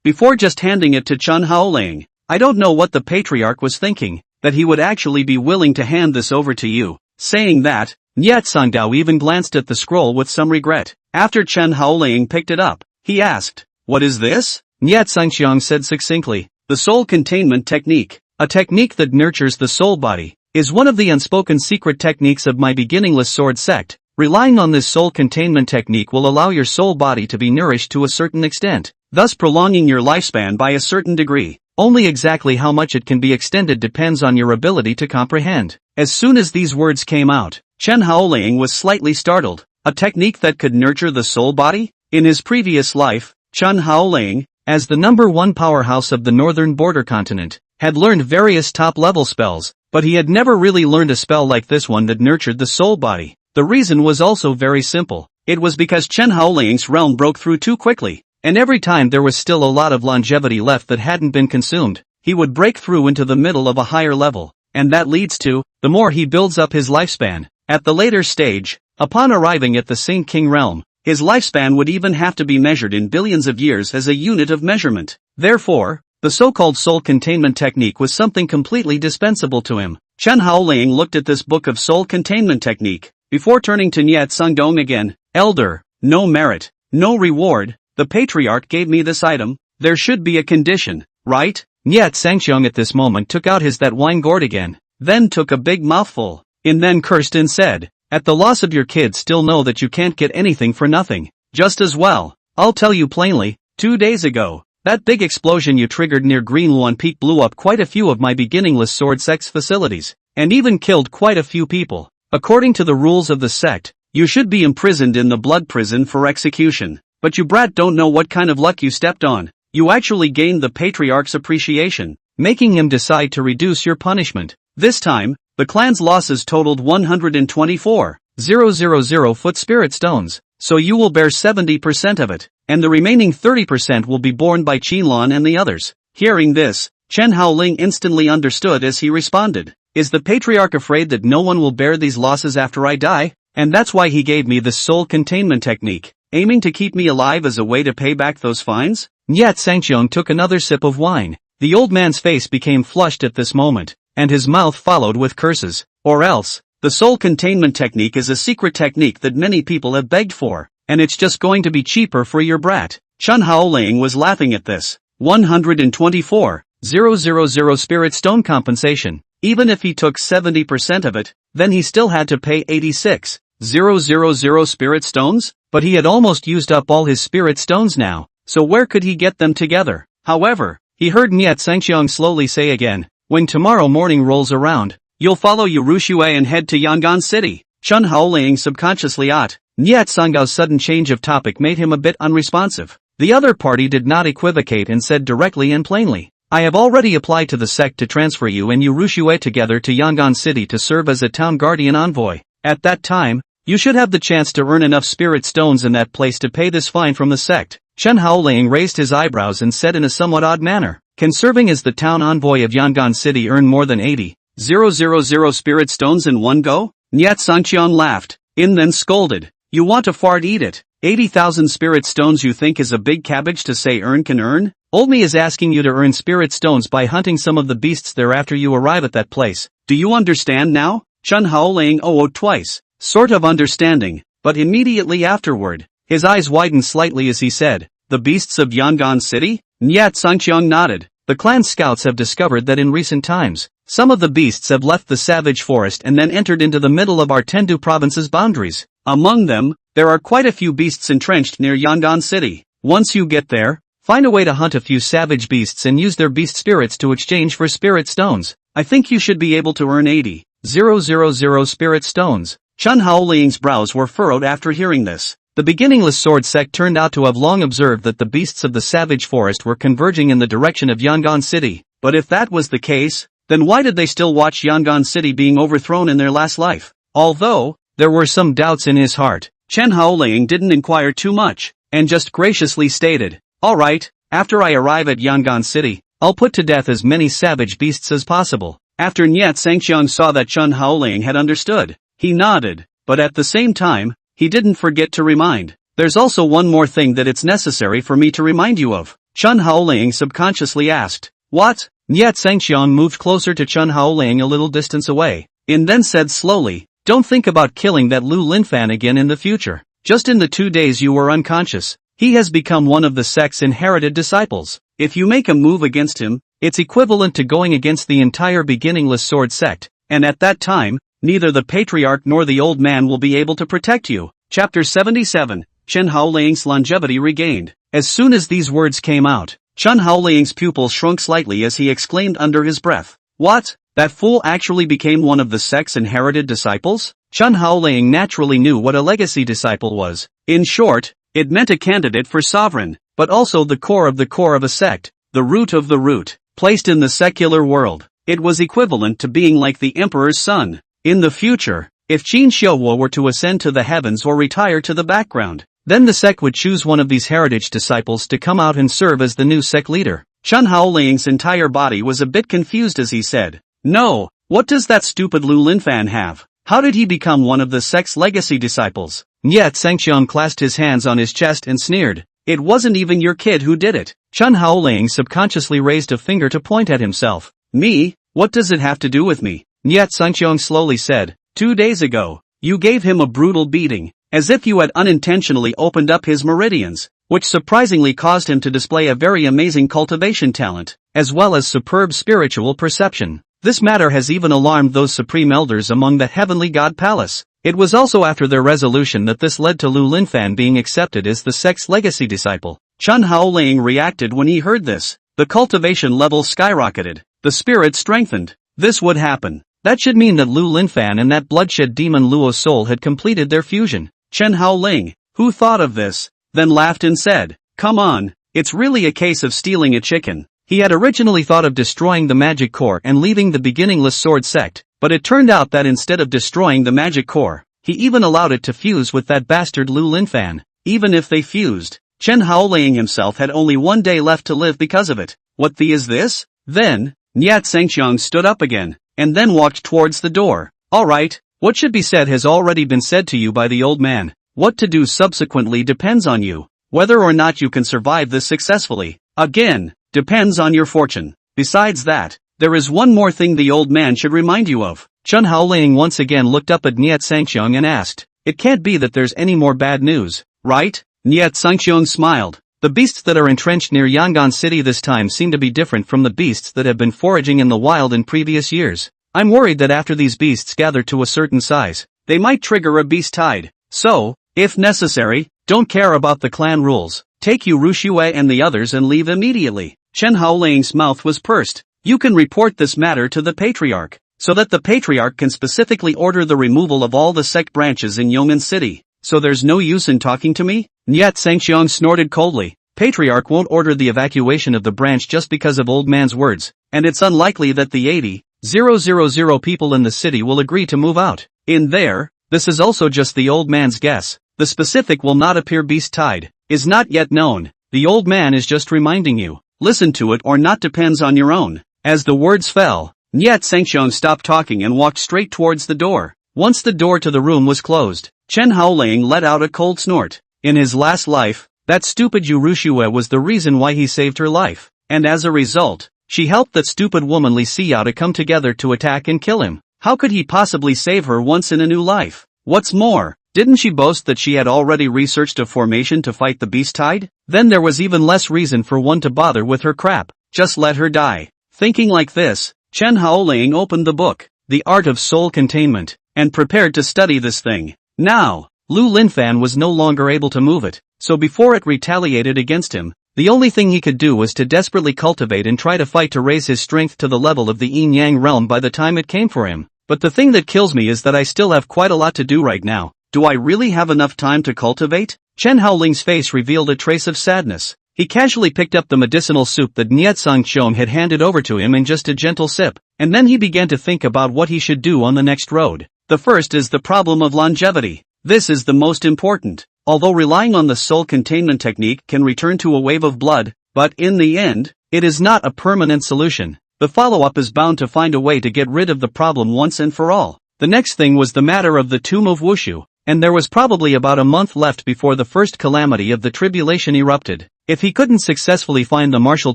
before just handing it to Chen Haoling. "I don't know what the patriarch was thinking, that he would actually be willing to hand this over to you." Saying that, Niet Sangdao even glanced at the scroll with some regret. After Chen Haoling picked it up, he asked, "What is this?" Niet Sangxiang said succinctly, "The soul containment technique, a technique that nurtures the soul body, is one of the unspoken secret techniques of my beginningless sword sect. Relying on this soul containment technique will allow your soul body to be nourished to a certain extent, thus prolonging your lifespan by a certain degree. Only exactly how much it can be extended depends on your ability to comprehend." As soon as these words came out, Chen Haoling was slightly startled. A technique that could nurture the soul body? In his previous life, Chen Haoling, as the #1 powerhouse of the northern border continent, had learned various top-level spells, but he had never really learned a spell like this one that nurtured the soul body. The reason was also very simple. It was because Chen Haoling's realm broke through too quickly, and every time there was still a lot of longevity left that hadn't been consumed, he would break through into the middle of a higher level, and that leads to, the more he builds up his lifespan. At the later stage, upon arriving at the Saint King realm, his lifespan would even have to be measured in billions of years as a unit of measurement. Therefore, the so-called soul containment technique was something completely dispensable to him. Chen Haoling looked at this book of soul containment technique, before turning to Niet Sangdong again. "Elder, no merit, no reward, the patriarch gave me this item, there should be a condition, right?" Niet Sangxiang at this moment took out his that wine gourd again, then took a big mouthful, and then cursed and said, "At the loss of your kids still know that you can't get anything for nothing. Just as well, I'll tell you plainly, 2 days ago, that big explosion you triggered near Greenluan Peak blew up quite a few of my beginningless sword sect's facilities, and even killed quite a few people. According to the rules of the sect, you should be imprisoned in the blood prison for execution, but you brat don't know what kind of luck you stepped on. You actually gained the patriarch's appreciation, making him decide to reduce your punishment. This time, the clan's losses totaled 124,000 foot spirit stones, so you will bear 70% of it, and the remaining 30% will be borne by Qinlan and the others." Hearing this, Chen Haoling instantly understood as he responded, "Is the patriarch afraid that no one will bear these losses after I die? And that's why he gave me this soul containment technique, aiming to keep me alive as a way to pay back those fines?" Niet Sangxiang took another sip of wine. The old man's face became flushed at this moment, and his mouth followed with curses. "Or else, the soul containment technique is a secret technique that many people have begged for, and it's just going to be cheaper for your brat." Chen Haoling was laughing at this. 124,000 spirit stone compensation. Even if he took 70% of it, then he still had to pay 86,000 spirit stones? But he had almost used up all his spirit stones now, so where could he get them together? However, he heard Niet Sangxiang slowly say again, "When tomorrow morning rolls around, you'll follow Liu Ruyan and head to Yongan City." Chen Haoling subconsciously Niet Sangdao's sudden change of topic made him a bit unresponsive. The other party did not equivocate and said directly and plainly, "I have already applied to the sect to transfer you and Liu Ruyan together to Yongan City to serve as a town guardian envoy." At that time, You should have the chance to earn enough spirit stones in that place to pay this fine from the sect. Chen Haoling raised his eyebrows and said in a somewhat odd manner, can serving as the town envoy of Yongan City earn more than 80,000 spirit stones in one go? Nyat Sangqiang laughed, then scolded. You want to fart, eat it. 80,000 spirit stones you think is a big cabbage to say earn can earn? Old me is asking you to earn spirit stones by hunting some of the beasts there after you arrive at that place. Do you understand now? Chen Haoling oh twice, sort of understanding, but immediately afterward, his eyes widened slightly as he said, the beasts of Yongan City? Nyat Sangqiang nodded. The clan scouts have discovered that in recent times, some of the beasts have left the savage forest and then entered into the middle of our Tendu province's boundaries. Among them, there are quite a few beasts entrenched near Yongan City. Once you get there, find a way to hunt a few savage beasts and use their beast spirits to exchange for spirit stones. I think you should be able to earn 80,000 spirit stones. Chen Haoling's brows were furrowed after hearing this. The beginningless sword sect turned out to have long observed that the beasts of the savage forest were converging in the direction of Yongan City. But if that was the case, then why did they still watch Yongan City being overthrown in their last life? Although there were some doubts in his heart, Chen Haoling didn't inquire too much, and just graciously stated, alright, after I arrive at Yongan City, I'll put to death as many savage beasts as possible. After Nyat Sangqiang saw that Chen Haoling had understood, he nodded, but at the same time, he didn't forget to remind. There's also one more thing that it's necessary for me to remind you of. Chen Haoling subconsciously asked. What? Nyat Sangqiang moved closer to Chen Haoling a little distance away, and then said slowly, don't think about killing that Lu Linfan again in the future. Just in the 2 days you were unconscious, he has become one of the sect's inherited disciples. If you make a move against him, it's equivalent to going against the entire beginningless sword sect, and at that time, neither the patriarch nor the old man will be able to protect you. Chapter 77, Chen Haoling's longevity regained. As soon as these words came out, Chen Haoling's pupil shrunk slightly as he exclaimed under his breath. What? That fool actually became one of the sect's inherited disciples? Chen Haoling naturally knew what a legacy disciple was. In short, it meant a candidate for sovereign, but also the core of a sect, the root of the root. Placed in the secular world, it was equivalent to being like the emperor's son. In the future, if Qin Xiuwo were to ascend to the heavens or retire to the background, then the sect would choose one of these heritage disciples to come out and serve as the new sect leader. Chen Haoling's entire body was a bit confused as he said, no, what does that stupid Lu Linfan have? How did he become one of the sect's legacy disciples? Nyat Sangqiang clasped his hands on his chest and sneered, it wasn't even your kid who did it. Chen Haoling subconsciously raised a finger to point at himself. Me? What does it have to do with me? Nyat Sangqiang slowly said, 2 days ago, you gave him a brutal beating, as if you had unintentionally opened up his meridians, which surprisingly caused him to display a very amazing cultivation talent, as well as superb spiritual perception. This matter has even alarmed those supreme elders among the heavenly god palace. It was also after their resolution that this led to Lu Linfan being accepted as the sect's legacy disciple. Chen Haoling reacted when he heard this. The cultivation level skyrocketed. The spirit strengthened. This would happen. That should mean that Lu Linfan and that bloodshed demon Luo's soul had completed their fusion. Chen Haoling, who thought of this, then laughed and said, come on, it's really a case of stealing a chicken. He had originally thought of destroying the magic core and leaving the beginningless sword sect, but it turned out that instead of destroying the magic core, he even allowed it to fuse with that bastard Lu Linfan. Even if they fused, Chen Haoling himself had only 1 day left to live because of it. What the is this? Then, Nyat Sangqiang stood up again, and then walked towards the door. Alright, what should be said has already been said to you by the old man. What to do subsequently depends on you. Whether or not you can survive this successfully, again, depends on your fortune. Besides that, there is one more thing the old man should remind you of. Chen Haoling once again looked up at Nyat Sangqiang and asked, it can't be that there's any more bad news, right? Nyat Sangqiang smiled. The beasts that are entrenched near Yongan City this time seem to be different from the beasts that have been foraging in the wild in previous years. I'm worried that after these beasts gather to a certain size, they might trigger a beast tide. So, if necessary, don't care about the clan rules. Take Liu Ruyan and the others and leave immediately. Chen Haoling's mouth was pursed. You can report this matter to the patriarch, so that the patriarch can specifically order the removal of all the sect branches in Yongan City. So there's no use in talking to me? Nyat Sangqiang snorted coldly. Patriarch won't order the evacuation of the branch just because of old man's words, and it's unlikely that the 80,000 people in the city will agree to move out. In there, This is also just the old man's guess. The specific will not appear beast tide, is not yet known. The old man is just reminding you. Listen to it or not depends on your own. As the words fell, Jiangshan stopped talking and walked straight towards the door. Once the door to the room was closed, Chen Haoling let out a cold snort. In his last life, that stupid Liu Ruyan was the reason why he saved her life. And as a result, she helped that stupid woman Li Xinyue to come together to attack and kill him. How could he possibly save her once in a new life? What's more, didn't she boast that she had already researched a formation to fight the beast tide? Then there was even less reason for one to bother with her crap. Just let her die. Thinking like this, Chen Haoling opened the book, The Art of Soul Containment, and prepared to study this thing. Now, Liu Linfan was no longer able to move it, so before it retaliated against him, the only thing he could do was to desperately cultivate and try to fight to raise his strength to the level of the yin-yang realm by the time it came for him. But the thing that kills me is that I still have quite a lot to do right now. Do I really have enough time to cultivate? Chen Haoling's face revealed a trace of sadness. He casually picked up the medicinal soup that Jiangshan had handed over to him in just a gentle sip, and then he began to think about what he should do on the next road. The first is the problem of longevity. This is the most important. Although relying on the soul containment technique can return to a wave of blood, but in the end, it is not a permanent solution. The follow-up is bound to find a way to get rid of the problem once and for all. The next thing was the matter of the tomb of Wushu, and there was probably about a month left before the first calamity of the tribulation erupted. If he couldn't successfully find the martial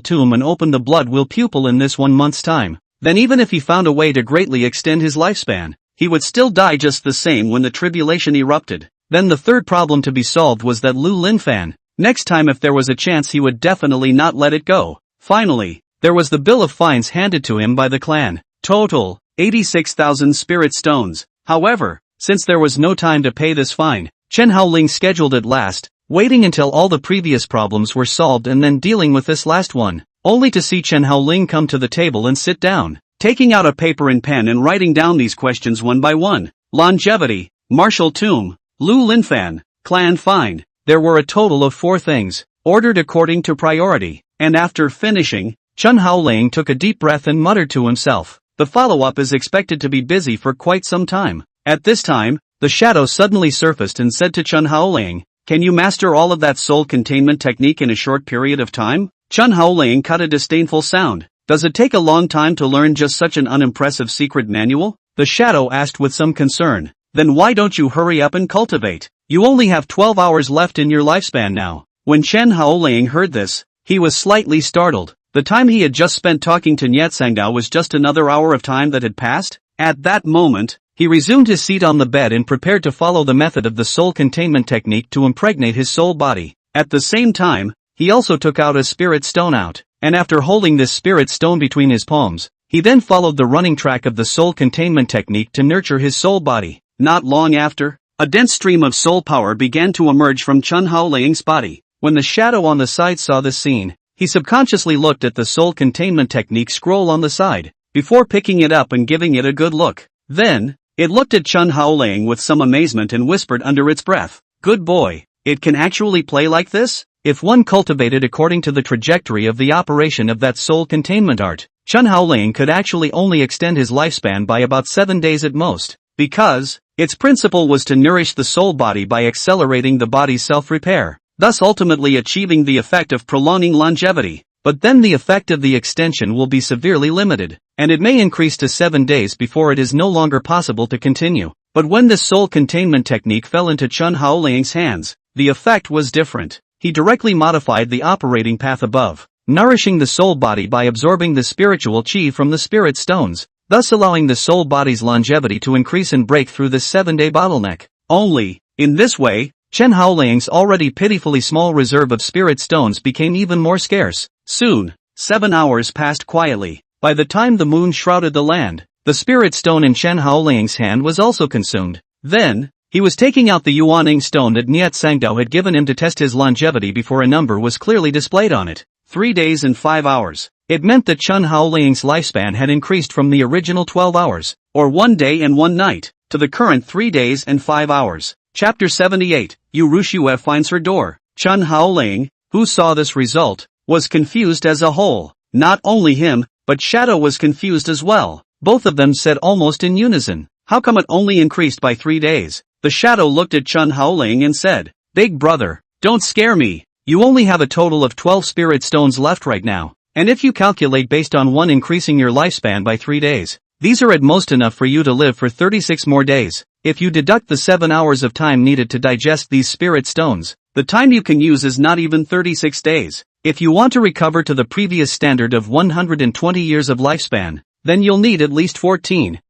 tomb and open the blood will pupil in this 1 month's time, then even if he found a way to greatly extend his lifespan, he would still die just the same when the tribulation erupted. Then the third problem to be solved was that Liu Linfan. Next time if there was a chance he would definitely not let it go. Finally, there was the bill of fines handed to him by the clan. Total, 86,000 spirit stones. However, since there was no time to pay this fine, Chen Haoling scheduled it last, waiting until all the previous problems were solved and then dealing with this last one, only to see Chen Haoling come to the table and sit down, taking out a paper and pen and writing down these questions one by one. Longevity, martial tomb, Liu Linfan, clan fine. There were a total of 4 things, ordered according to priority, and after finishing, Chen Haoling took a deep breath and muttered to himself, the follow-up is expected to be busy for quite some time. At this time, the shadow suddenly surfaced and said to Chen Haoling, can you master all of that soul containment technique in a short period of time? Chen Haoling cut a disdainful sound. Does it take a long time to learn just such an unimpressive secret manual? The shadow asked with some concern. Then why don't you hurry up and cultivate? You only have 12 hours left in your lifespan now. When Chen Haoling heard this, he was slightly startled. The time he had just spent talking to Jiangshan was just another hour of time that had passed. At that moment, he resumed his seat on the bed and prepared to follow the method of the soul containment technique to impregnate his soul body. At the same time, he also took out a spirit stone and after holding this spirit stone between his palms, he then followed the running track of the soul containment technique to nurture his soul body. Not long after, a dense stream of soul power began to emerge from Chen Haoling's body. When the shadow on the side saw this scene, he subconsciously looked at the soul containment technique scroll on the side, before picking it up and giving it a good look. Then, it looked at Chen Haoling with some amazement and whispered under its breath, good boy, it can actually play like this? If one cultivated according to the trajectory of the operation of that soul containment art, Chen Haoling could actually only extend his lifespan by about 7 days at most, because its principle was to nourish the soul body by accelerating the body's self-repair, thus ultimately achieving the effect of prolonging longevity. But then the effect of the extension will be severely limited, and it may increase to 7 days before it is no longer possible to continue. But when this soul containment technique fell into Chen Haoling's hands, the effect was different. He directly modified the operating path above, nourishing the soul body by absorbing the spiritual chi from the spirit stones, thus allowing the soul body's longevity to increase and break through this 7-day bottleneck. Only, in this way, Chen Haoling's already pitifully small reserve of spirit stones became even more scarce. Soon, 7 hours passed quietly. By the time the moon shrouded the land, the spirit stone in Chen Haoling's hand was also consumed. Then, he was taking out the Yuaning stone that Jiangshan had given him to test his longevity before a number was clearly displayed on it. 3 days and 5 hours. It meant that Chen Haoling's lifespan had increased from the original 12 hours, or 1 day and 1 night, to the current 3 days and 5 hours. Chapter 78, Liu Ruyan finds her door. Chen Haoling, who saw this result, was confused as a whole. Not only him, but Shadow was confused as well. Both of them said almost in unison, How come it only increased by 3 days? The shadow looked at Chen Haoling and said, Big brother, don't scare me. You only have a total of 12 spirit stones left right now. And if you calculate based on one increasing your lifespan by 3 days, these are at most enough for you to live for 36 more days. If you deduct the 7 hours of time needed to digest these spirit stones, the time you can use is not even 36 days. If you want to recover to the previous standard of 120 years of lifespan, then you'll need at least 14,000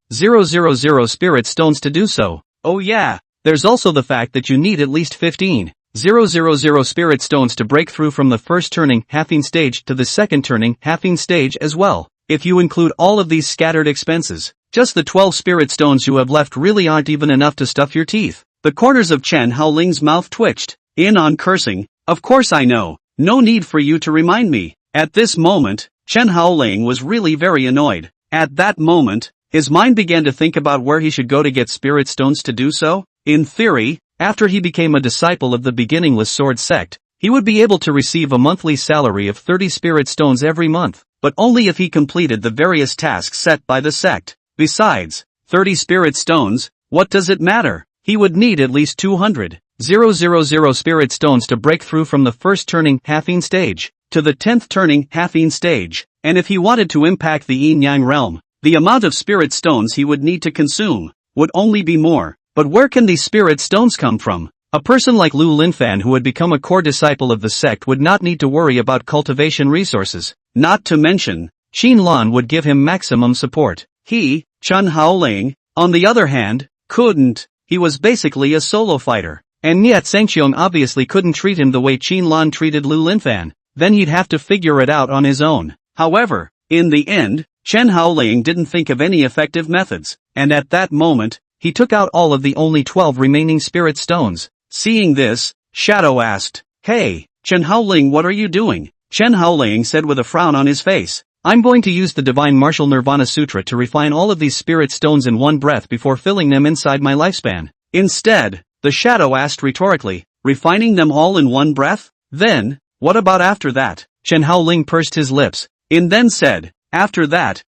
spirit stones to do so. Oh yeah, there's also the fact that you need at least 15,000 spirit stones to break through from the first turning halving stage to the second turning halving stage as well. If you include all of these scattered expenses, just the 12 spirit stones you have left really aren't even enough to stuff your teeth. The corners of Chen Haoling's mouth twitched. In on cursing, of course I know. No need for you to remind me. At this moment, Chen Haoling was really very annoyed. At that moment, his mind began to think about where he should go to get spirit stones to do so. In theory, after he became a disciple of the beginningless sword sect, he would be able to receive a monthly salary of 30 spirit stones every month, but only if he completed the various tasks set by the sect. Besides, 30 spirit stones, what does it matter? He would need at least 200,000 spirit stones to break through from the first turning halving stage to the 10th turning halving stage, and if he wanted to impact the yin-yang realm, the amount of spirit stones he would need to consume would only be more. But where can these spirit stones come from? A person like Liu Linfan who had become a core disciple of the sect would not need to worry about cultivation resources. Not to mention, Qin Lan would give him maximum support. He, Chen Haoling, on the other hand, couldn't. He was basically a solo fighter. And Niet Zhengqiong obviously couldn't treat him the way Qin Lan treated Liu Linfan. Then he'd have to figure it out on his own. However, in the end, Chen Haoling didn't think of any effective methods, and at that moment, he took out all of the only 12 remaining spirit stones. Seeing this, Shadow asked, Hey, Chen Haoling, what are you doing? Chen Haoling said with a frown on his face, I'm going to use the Divine Martial Nirvana Sutra to refine all of these spirit stones in one breath before filling them inside my lifespan. Instead, the Shadow asked rhetorically, refining them all in one breath? Then, what about after that? Chen Haoling pursed his lips, and then said, after that,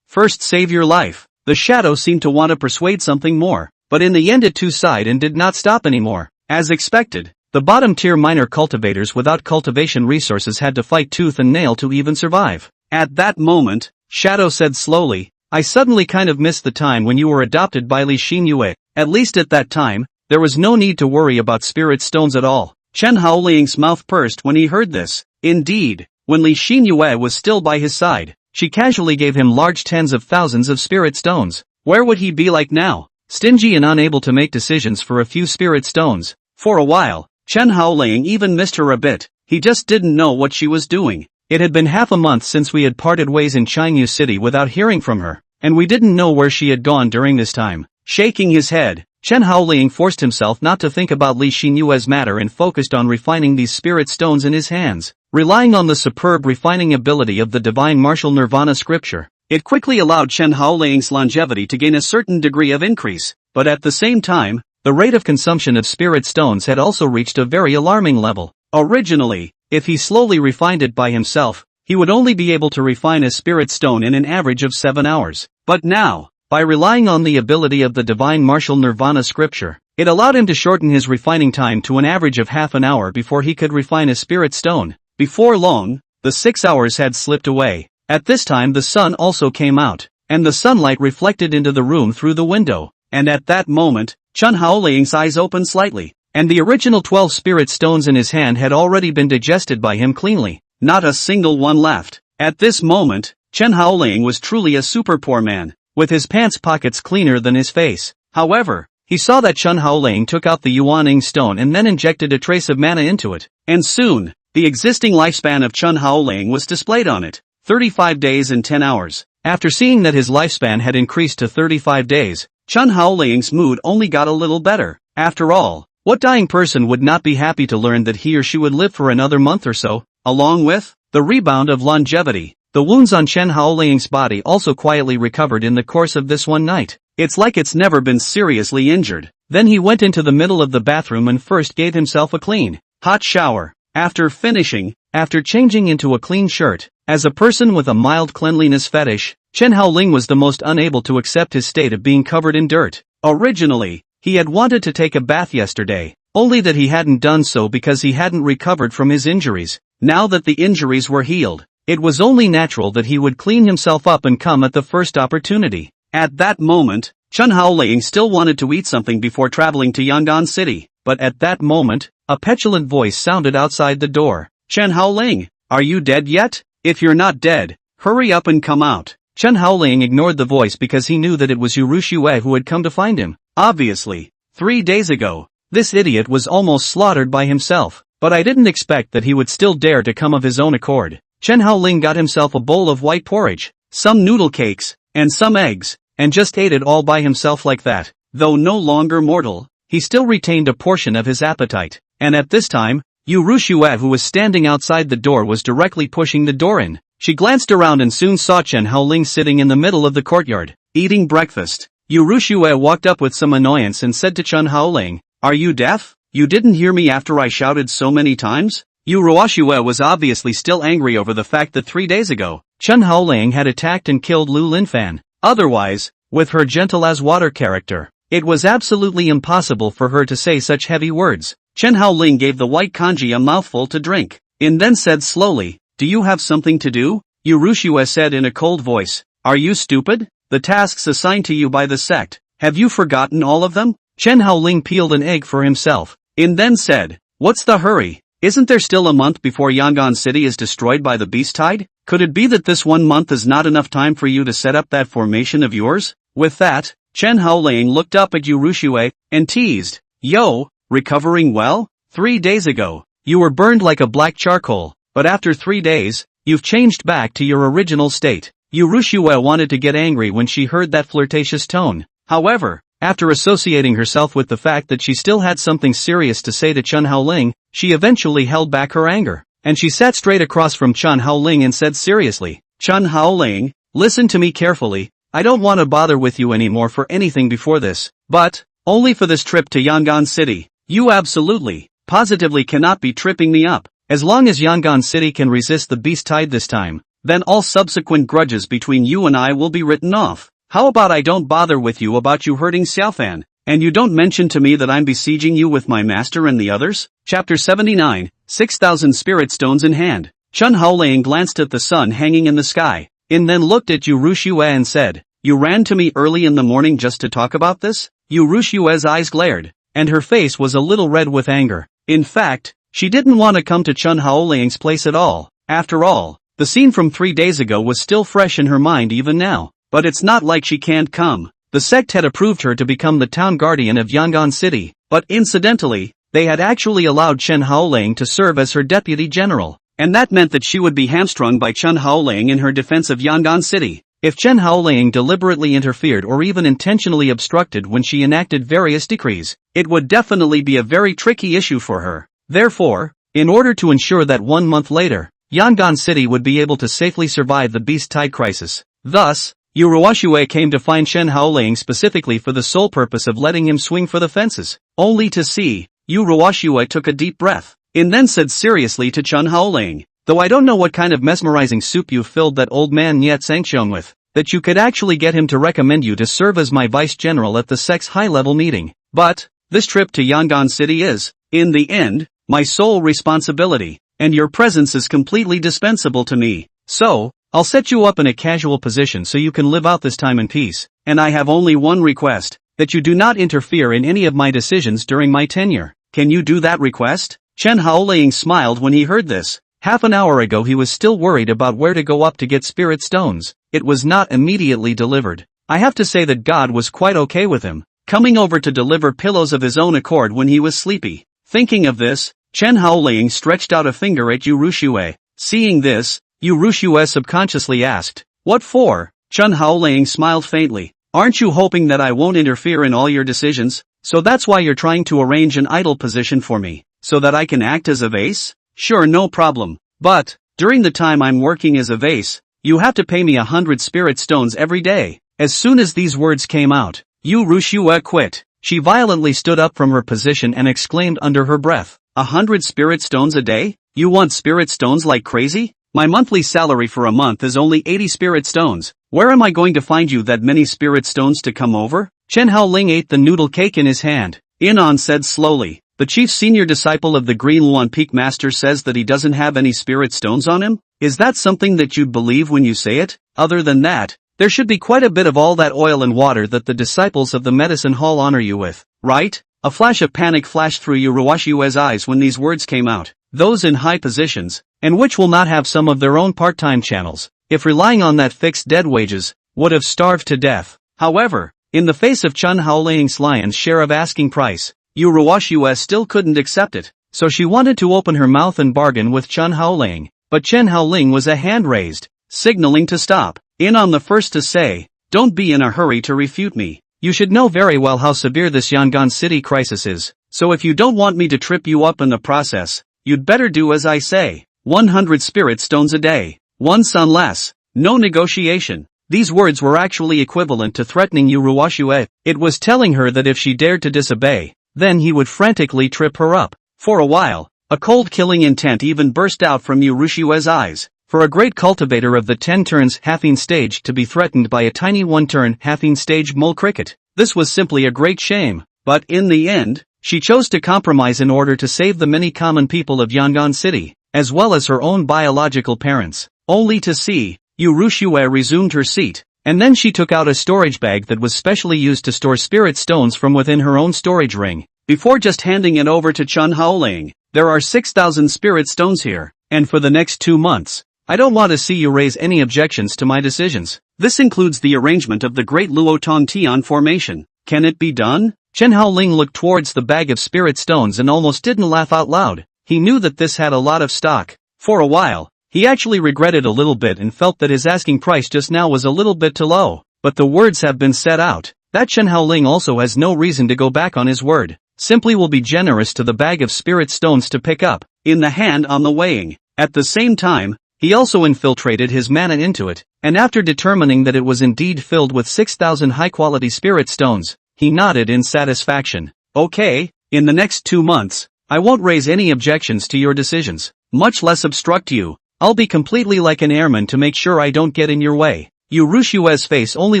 first save your life. The Shadow seemed to want to persuade something more, but in the end it too sighed and did not stop anymore. As expected, the bottom-tier minor cultivators without cultivation resources had to fight tooth and nail to even survive. At that moment, Shadow said slowly, I suddenly kind of missed the time when you were adopted by Li Xinyue. At least at that time, there was no need to worry about spirit stones at all. Chen Haoling's mouth pursed when he heard this. Indeed, when Li Xinyue was still by his side, she casually gave him large tens of thousands of spirit stones. Where would he be like now? Stingy and unable to make decisions for a few spirit stones. For a while, Chen Haoling even missed her a bit. He just didn't know what she was doing. It had been half a month since we had parted ways in Yongan City without hearing from her, and we didn't know where she had gone during this time. Shaking his head, Chen Haoling forced himself not to think about Li Xinyue's matter and focused on refining these spirit stones in his hands. Relying on the superb refining ability of the Divine Martial Nirvana scripture, it quickly allowed Chen Haoling's longevity to gain a certain degree of increase, but at the same time, the rate of consumption of spirit stones had also reached a very alarming level. Originally, if he slowly refined it by himself, he would only be able to refine a spirit stone in an average of 7 hours. But now, by relying on the ability of the Divine Martial Nirvana scripture, it allowed him to shorten his refining time to an average of half an hour before he could refine a spirit stone. Before long, the 6 hours had slipped away. At this time the sun also came out, and the sunlight reflected into the room through the window, and at that moment, Chen Haoling's eyes opened slightly, and the original 12 spirit stones in his hand had already been digested by him cleanly. Not a single one left. At this moment, Chen Haoling was truly a super poor man, with his pants pockets cleaner than his face. However, he saw that Chen Haoling took out the Yuaning stone and then injected a trace of mana into it, and soon, the existing lifespan of Chen Haoling was displayed on it. 35 days and 10 hours. After seeing that his lifespan had increased to 35 days, Chen Haoling's mood only got a little better. After all, what dying person would not be happy to learn that he or she would live for another month or so? Along with the rebound of longevity, the wounds on Chen Haoling's body also quietly recovered in the course of this one night. It's like it's never been seriously injured. Then he went into the middle of the bathroom and first gave himself a clean, hot shower. After finishing, After changing into a clean shirt, as a person with a mild cleanliness fetish, Chen Haoling was the most unable to accept his state of being covered in dirt. Originally, he had wanted to take a bath yesterday, only that he hadn't done so because he hadn't recovered from his injuries. Now that the injuries were healed, it was only natural that he would clean himself up and come at the first opportunity. At that moment, Chen Haoling still wanted to eat something before traveling to Yongan City, but at that moment, a petulant voice sounded outside the door. Chen Haoling, are you dead yet? If you're not dead, hurry up and come out. Chen Haoling ignored the voice because he knew that it was Liu Ruyan who had come to find him. Obviously, 3 days ago, this idiot was almost slaughtered by himself, but I didn't expect that he would still dare to come of his own accord. Chen Haoling got himself a bowl of white porridge, some noodle cakes, and some eggs, and just ate it all by himself like that. Though no longer mortal, he still retained a portion of his appetite, and at this time, Liu Ruyan, who was standing outside the door, was directly pushing the door in. She glanced around and soon saw Chen Haoling sitting in the middle of the courtyard, eating breakfast. Liu Ruyan walked up with some annoyance and said to Chen Haoling, "Are you deaf? You didn't hear me after I shouted so many times?" Liu Ruyan was obviously still angry over the fact that 3 days ago, Chen Haoling had attacked and killed Lu Linfan. Otherwise, with her gentle-as-water character, it was absolutely impossible for her to say such heavy words. Chen Haoling gave the white kanji a mouthful to drink, and then said slowly, "Do you have something to do?" Liu Ruyan said in a cold voice, "Are you stupid? The tasks assigned to you by the sect, have you forgotten all of them?" Chen Haoling peeled an egg for himself, and then said, "What's the hurry? Isn't there still a month before Yongan City is destroyed by the beast tide? Could it be that this 1 month is not enough time for you to set up that formation of yours?" With that, Chen Haoling looked up at Liu Ruyan and teased, "Yo, recovering well? 3 days ago, you were burned like a black charcoal, but after 3 days, you've changed back to your original state." Liu Ruyan wanted to get angry when she heard that flirtatious tone. However, after associating herself with the fact that she still had something serious to say to Chen Haoling, she eventually held back her anger, and she sat straight across from Chen Haoling and said seriously, "Chen Haoling, listen to me carefully. I don't want to bother with you anymore for anything before this, but only for this trip to Yongan City. You absolutely, positively cannot be tripping me up. As long as Yongan City can resist the beast tide this time, then all subsequent grudges between you and I will be written off. How about I don't bother with you about you hurting Xiaofan, and you don't mention to me that I'm besieging you with my master and the others?" Chapter 79, 6,000 Spirit Stones in Hand. Chen Haoling glanced at the sun hanging in the sky, and then looked at Liu Ruyan and said, "You ran to me early in the morning just to talk about this?" Liu Ruyan's eyes glared, and her face was a little red with anger. In fact, she didn't want to come to Chen Haoling's place at all. After all, the scene from 3 days ago was still fresh in her mind even now. But it's not like she can't come. The sect had approved her to become the town guardian of Yongan City, but incidentally, they had actually allowed Chen Haoling to serve as her deputy general, and that meant that she would be hamstrung by Chen Haoling in her defense of Yongan City. If Chen Haoling deliberately interfered or even intentionally obstructed when she enacted various decrees, it would definitely be a very tricky issue for her. Therefore, in order to ensure that 1 month later, Yongan City would be able to safely survive the beast tide crisis, thus, Liu Ruyan came to find Chen Haoling specifically for the sole purpose of letting him swing for the fences, only to see. Liu Ruyan took a deep breath, and then said seriously to Chen Haoling, "Though I don't know what kind of mesmerizing soup you filled that old man Niet Sangxiong with, that you could actually get him to recommend you to serve as my vice general at the sect's high-level meeting, but this trip to Yongan City is, in the end, my sole responsibility, and your presence is completely dispensable to me. So, I'll set you up in a casual position so you can live out this time in peace, and I have only one request, that you do not interfere in any of my decisions during my tenure. Can you do that request?" Chen Haoling smiled when he heard this. Half an hour ago he was still worried about where to go up to get spirit stones. It was not immediately delivered. I have to say that God was quite okay with him, coming over to deliver pillows of his own accord when he was sleepy. Thinking of this, Chen Haoling stretched out a finger at Liu Ruyan. Seeing this, Liu Ruyan subconsciously asked, "What for?" Chen Haoling smiled faintly. "Aren't you hoping that I won't interfere in all your decisions? So that's why you're trying to arrange an idle position for me, so that I can act as a vase? Sure, no problem. But, during the time I'm working as a vase, you have to pay me 100 spirit stones every day." As soon as these words came out, Liu Ruyan quit. She violently stood up from her position and exclaimed under her breath, 100 spirit stones a day? You want spirit stones like crazy? My monthly salary for a month is only 80 spirit stones. Where am I going to find you that many spirit stones to come over? Chen Haoling ate the noodle cake in his hand. Inon said slowly. The chief senior disciple of the Green Luan Peak Master says that he doesn't have any spirit stones on him? Is that something that you'd believe when you say it? Other than that, there should be quite a bit of all that oil and water that the disciples of the medicine hall honor you with, right? A flash of panic flashed through Yu Ruashue's eyes when these words came out. Those in high positions, and which will not have some of their own part-time channels, if relying on that fixed dead wages, would have starved to death. However, in the face of Chen Haoling's lion's share of asking price, Yu Ruashue still couldn't accept it, so she wanted to open her mouth and bargain with Chen Haoling, but Chen Haoling was a hand raised, signaling to stop. I'm the first to say, don't be in a hurry to refute me. You should know very well how severe this Yongan City crisis is, so if you don't want me to trip you up in the process, you'd better do as I say. 100 spirit stones a day. 1 sun less. No negotiation. These words were actually equivalent to threatening Yu Ruashue. It was telling her that if she dared to disobey, then he would frantically trip her up. For a while, a cold killing intent even burst out from Yu Rushue's eyes. For a great cultivator of the 10 turns halfing stage to be threatened by a tiny 1-turn halfing stage mole cricket, this was simply a great shame. But in the end, she chose to compromise in order to save the many common people of Yongan City, as well as her own biological parents. Only to see, Yu Rushue resumed her seat, and then she took out a storage bag that was specially used to store spirit stones from within her own storage ring. Before just handing it over to Chen Haoling, there are 6,000 spirit stones here, and for the next 2 months, I don't want to see you raise any objections to my decisions. This includes the arrangement of the Great Luotong Tian formation. Can it be done? Chen Haoling looked towards the bag of spirit stones and almost didn't laugh out loud. He knew that this had a lot of stock. For a while, he actually regretted a little bit and felt that his asking price just now was a little bit too low. But the words have been set out. That Chen Haoling also has no reason to go back on his word. Simply will be generous to the bag of spirit stones to pick up, in the hand on the weighing. At the same time, he also infiltrated his mana into it, and after determining that it was indeed filled with 6,000 high-quality spirit stones, he nodded in satisfaction. Okay, in the next 2 months, I won't raise any objections to your decisions, much less obstruct you. I'll be completely like an airman to make sure I don't get in your way. Yu Rushue's face only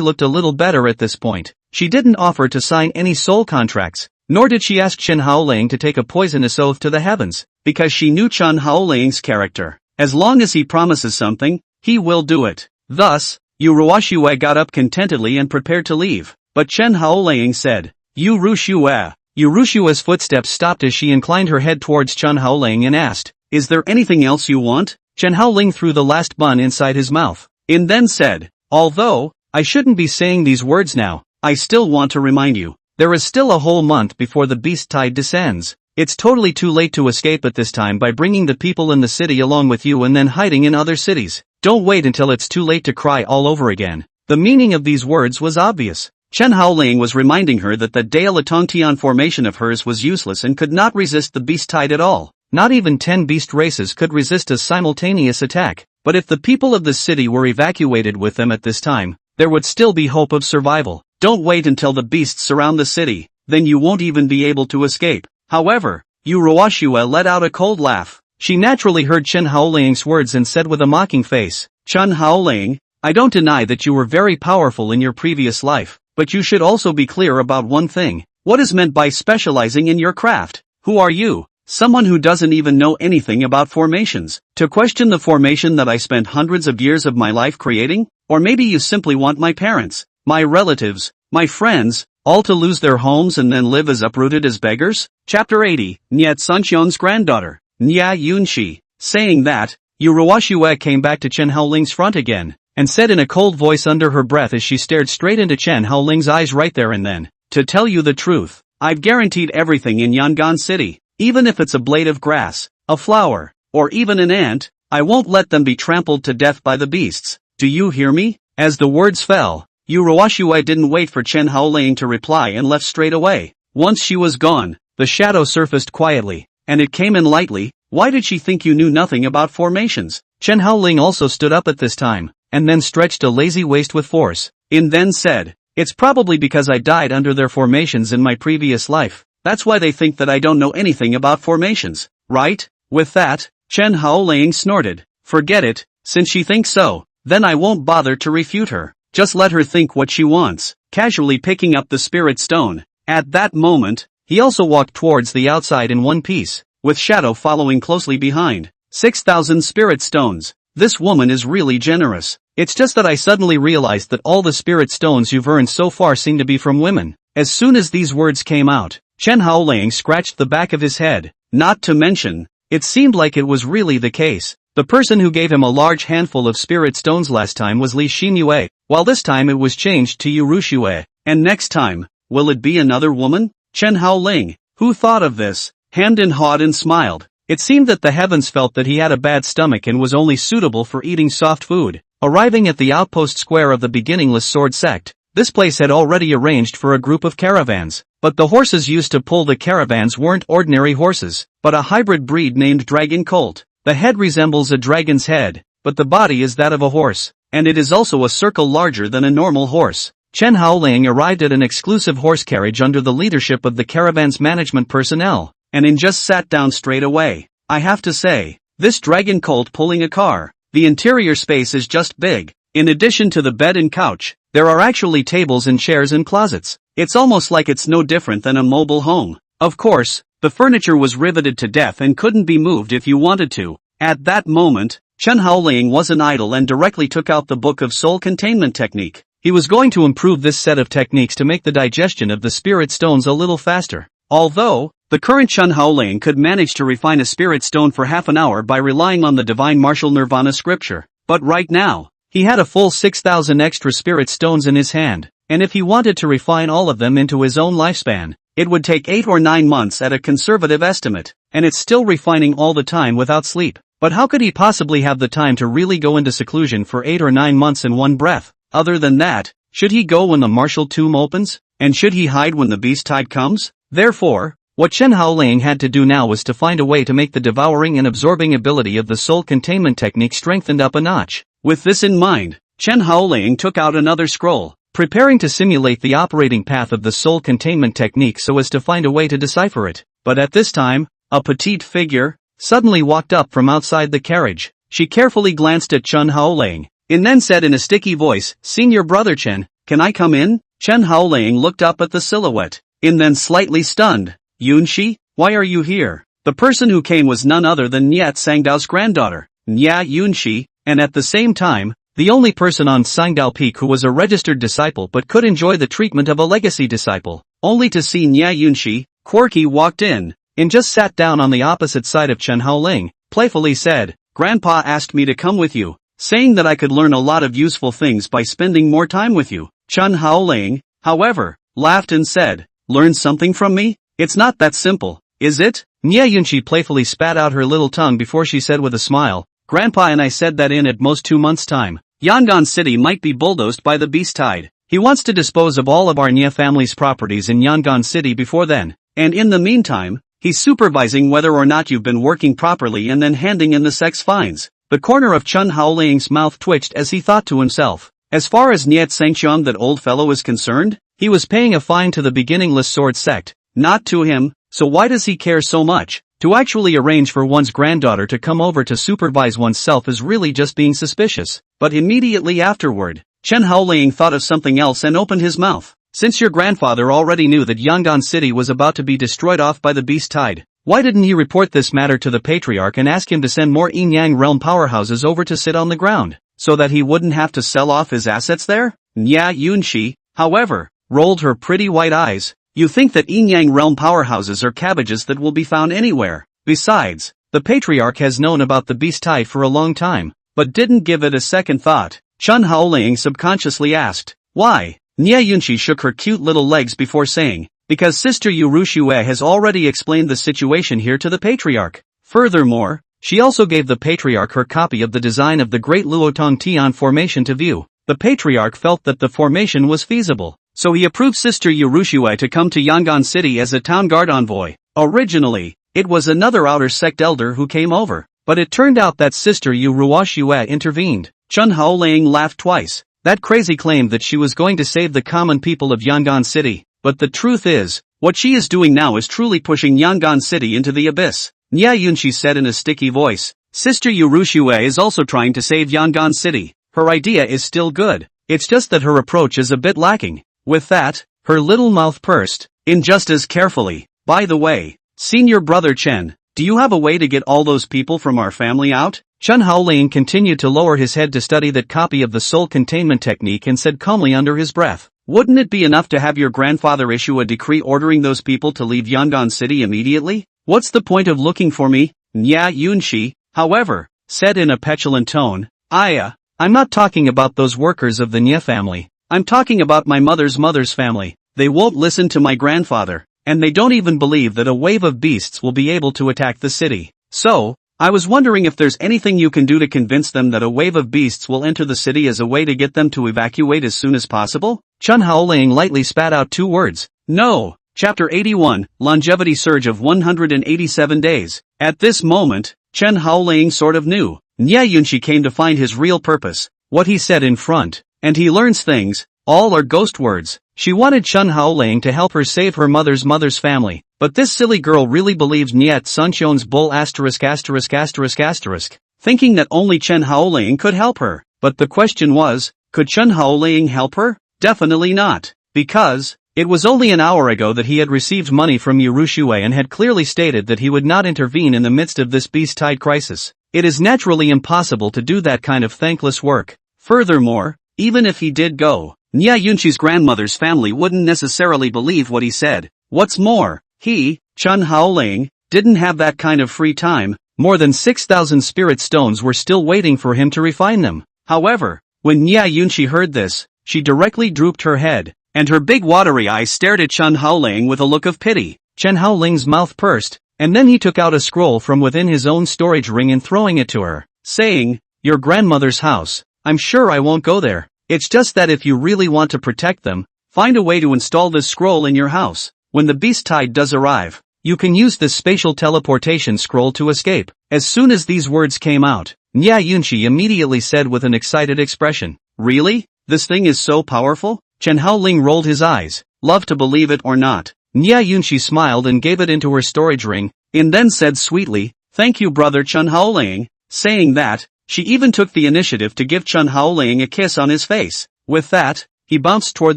looked a little better at this point. She didn't offer to sign any soul contracts, nor did she ask Chen Haoling to take a poisonous oath to the heavens, because she knew Chen Haoling's character. As long as he promises something, he will do it. Thus, Yu Ruashue got up contentedly and prepared to leave. But Chen Haoling said, Yu Rushue. Yu Rushue's footsteps stopped as she inclined her head towards Chen Haoling and asked, is there anything else you want? Chen Haoling threw the last bun inside his mouth, and then said, although, I shouldn't be saying these words now, I still want to remind you, there is still a whole month before the beast tide descends. It's totally too late to escape at this time by bringing the people in the city along with you and then hiding in other cities. Don't wait until it's too late to cry all over again. The meaning of these words was obvious. Chen Haoling was reminding her that the Daelatongtian formation of hers was useless and could not resist the beast tide at all. Not even 10 beast races could resist a simultaneous attack. But if the people of the city were evacuated with them at this time, there would still be hope of survival. Don't wait until the beasts surround the city, then you won't even be able to escape. However, Yu Ruashue let out a cold laugh. She naturally heard Chen Haoling's words and said with a mocking face, Chen Haoling, I don't deny that you were very powerful in your previous life, but you should also be clear about one thing. What is meant by specializing in your craft? Who are you? Someone who doesn't even know anything about formations, to question the formation that I spent hundreds of years of my life creating? Or maybe you simply want my parents, my relatives, my friends, all to lose their homes and then live as uprooted as beggars? Chapter 80, Niet Suncheon's granddaughter, Nya Yunshi. Saying that, Yu Ruashue came back to Chen Haoling's front again, and said in a cold voice under her breath as she stared straight into Chen Haoling's eyes right there and then, to tell you the truth, I've guaranteed everything in Yongan City, even if it's a blade of grass, a flower, or even an ant, I won't let them be trampled to death by the beasts. Do you hear me? As the words fell, Yu Ruashue didn't wait for Chen Haoling to reply and left straight away. Once she was gone, the shadow surfaced quietly, and it came in lightly. Why did she think you knew nothing about formations? Chen Haoling also stood up at this time, and then stretched a lazy waist with force, and then said, it's probably because I died under their formations in my previous life. That's why they think that I don't know anything about formations, right? With that, Chen Haoling snorted. Forget it, since she thinks so, then I won't bother to refute her. Just let her think what she wants, casually picking up the spirit stone. At that moment, he also walked towards the outside in one piece, with Shadow following closely behind. 6,000 spirit stones. This woman is really generous. It's just that I suddenly realized that all the spirit stones you've earned so far seem to be from women. As soon as these words came out, Chen Haoling scratched the back of his head. Not to mention, it seemed like it was really the case. The person who gave him a large handful of spirit stones last time was Li Xinyue, while this time it was changed to Liu Ruyan. And next time, will it be another woman? Chen Haoling, who thought of this, hemmed and hawed and smiled. It seemed that the heavens felt that he had a bad stomach and was only suitable for eating soft food. Arriving at the outpost square of the beginningless sword sect, this place had already arranged for a group of caravans. But the horses used to pull the caravans weren't ordinary horses, but a hybrid breed named Dragon Colt. The head resembles a dragon's head, but the body is that of a horse, and it is also a circle larger than a normal horse. Chen Haoling arrived at an exclusive horse carriage under the leadership of the caravan's management personnel, and just sat down straight away. I have to say, this dragon colt pulling a car, the interior space is just big. In addition to the bed and couch, there are actually tables and chairs and closets. It's almost like it's no different than a mobile home. Of course, the furniture was riveted to death and couldn't be moved if you wanted to. At that moment, Chen Haoling wasn't idle and directly took out the book of soul containment technique. He was going to improve this set of techniques to make the digestion of the spirit stones a little faster. Although, the current Chen Haoling could manage to refine a spirit stone for half an hour by relying on the divine martial Nirvana scripture. But right now, he had a full 6,000 extra spirit stones in his hand, and if he wanted to refine all of them into his own lifespan, it would take 8 or 9 months at a conservative estimate, and it's still refining all the time without sleep. But how could he possibly have the time to really go into seclusion for 8 or 9 months in one breath? Other than that, should he go when the martial tomb opens? And should he hide when the beast tide comes? Therefore, what Chen Haoling had to do now was to find a way to make the devouring and absorbing ability of the soul containment technique strengthened up a notch. With this in mind, Chen Haoling took out another scroll, preparing to simulate the operating path of the soul containment technique so as to find a way to decipher it. But at this time, a petite figure suddenly walked up from outside the carriage. She carefully glanced at Chen Haoling, and then said in a sticky voice, "Senior brother Chen, can I come in?" Chen Haoling looked up at the silhouette, and then slightly stunned. "Yunxi, why are you here?" The person who came was none other than Niet Sangdao's granddaughter, Nya Yunxi, and at the same time, the only person on Sangdao Peak who was a registered disciple but could enjoy the treatment of a legacy disciple. Only to see Nya Yunxi, Quirky walked in, and just sat down on the opposite side of Chen Haoling, playfully said, "Grandpa asked me to come with you, saying that I could learn a lot of useful things by spending more time with you." Chen Haoling, however, laughed and said, "Learn something from me? It's not that simple, is it?" Nya Yunxi playfully spat out her little tongue before she said with a smile, "Grandpa and I said that in at most 2 months' time, Yongan City might be bulldozed by the beast tide. He wants to dispose of all of our Nya family's properties in Yongan City before then, and in the meantime, he's supervising whether or not you've been working properly and then handing in the sex fines." The corner of Chen Haoling's mouth twitched as he thought to himself, as far as Niet Sangxiang that old fellow is concerned, he was paying a fine to the beginningless sword sect, not to him, so why does he care so much? To actually arrange for one's granddaughter to come over to supervise oneself is really just being suspicious. But immediately afterward, Chen Haoling thought of something else and opened his mouth. "Since your grandfather already knew that Yongan City was about to be destroyed off by the beast tide, why didn't he report this matter to the patriarch and ask him to send more Yin-Yang realm powerhouses over to sit on the ground, so that he wouldn't have to sell off his assets there?" Nya Yunxi, however, rolled her pretty white eyes. "You think that Yin-Yang realm powerhouses are cabbages that will be found anywhere? Besides, the patriarch has known about the beast tide for a long time, but didn't give it a second thought." Chen Haoling subconsciously asked, "Why?" Nya Yunxi shook her cute little legs before saying, "Because Sister Liu Ruyan has already explained the situation here to the patriarch. Furthermore, she also gave the patriarch her copy of the design of the Great Luotong Tian formation to view. The patriarch felt that the formation was feasible, so he approved Sister Liu Ruyan to come to Yongan City as a town guard envoy. Originally, it was another outer sect elder who came over, but it turned out that Sister Liu Ruyan intervened." Chen Haoling laughed twice. That crazy claim that she was going to save the common people of Yongan City, but the truth is, what she is doing now is truly pushing Yongan City into the abyss. Nya Yunshi said in a sticky voice. Sister Liu Ruyan is also trying to save Yongan City. Her idea is still good. It's just that her approach is a bit lacking. With that, her little mouth pursed, in just as carefully. By the way, senior brother Chen, do you have a way to get all those people from our family out? Chen Haoling continued to lower his head to study that copy of the soul containment technique and said calmly under his breath, wouldn't it be enough to have your grandfather issue a decree ordering those people to leave Yongan City immediately? What's the point of looking for me? Nya Yunshi, however, said in a petulant tone, I'm not talking about those workers of the Nya family. I'm talking about my mother's family. They won't listen to my grandfather, and they don't even believe that a wave of beasts will be able to attack the city. So, I was wondering if there's anything you can do to convince them that a wave of beasts will enter the city as a way to get them to evacuate as soon as possible? Chen Haoling lightly spat out 2 words. No. Chapter 81, Longevity Surge of 187 Days. At this moment, Chen Haoling sort of knew. Nya Yunshi came to find his real purpose, what he said in front, and he learns things, all are ghost words. She wanted Chen Haoling to help her save her mother's family, but this silly girl really believes Niet Sunshon's bull ******, thinking that only Chen Haoling could help her. But the question was, could Chen Haoling help her? Definitely not, because it was only an hour ago that he had received money from Liu Ruyan and had clearly stated that he would not intervene in the midst of this beast-tide crisis. It is naturally impossible to do that kind of thankless work. Furthermore, even if he did go, Nya Yunshi's grandmother's family wouldn't necessarily believe what he said. What's more, he, Chen Haoling, didn't have that kind of free time. More than 6,000 spirit stones were still waiting for him to refine them. However, when Nya Yunshi heard this, she directly drooped her head, and her big watery eyes stared at Chen Haoling with a look of pity. Chen Haoling's mouth pursed, and then he took out a scroll from within his own storage ring and throwing it to her, saying, your grandmother's house. I'm sure I won't go there. It's just that if you really want to protect them, find a way to install this scroll in your house. When the beast tide does arrive, you can use this spatial teleportation scroll to escape. As soon as these words came out, Nya Yunshi immediately said with an excited expression, really? This thing is so powerful? Chen Haoling rolled his eyes, love to believe it or not. Nya Yunshi smiled and gave it into her storage ring, and then said sweetly, thank you brother Chen Haoling. Saying that, she even took the initiative to give Chen Haoling a kiss on his face. With that, he bounced toward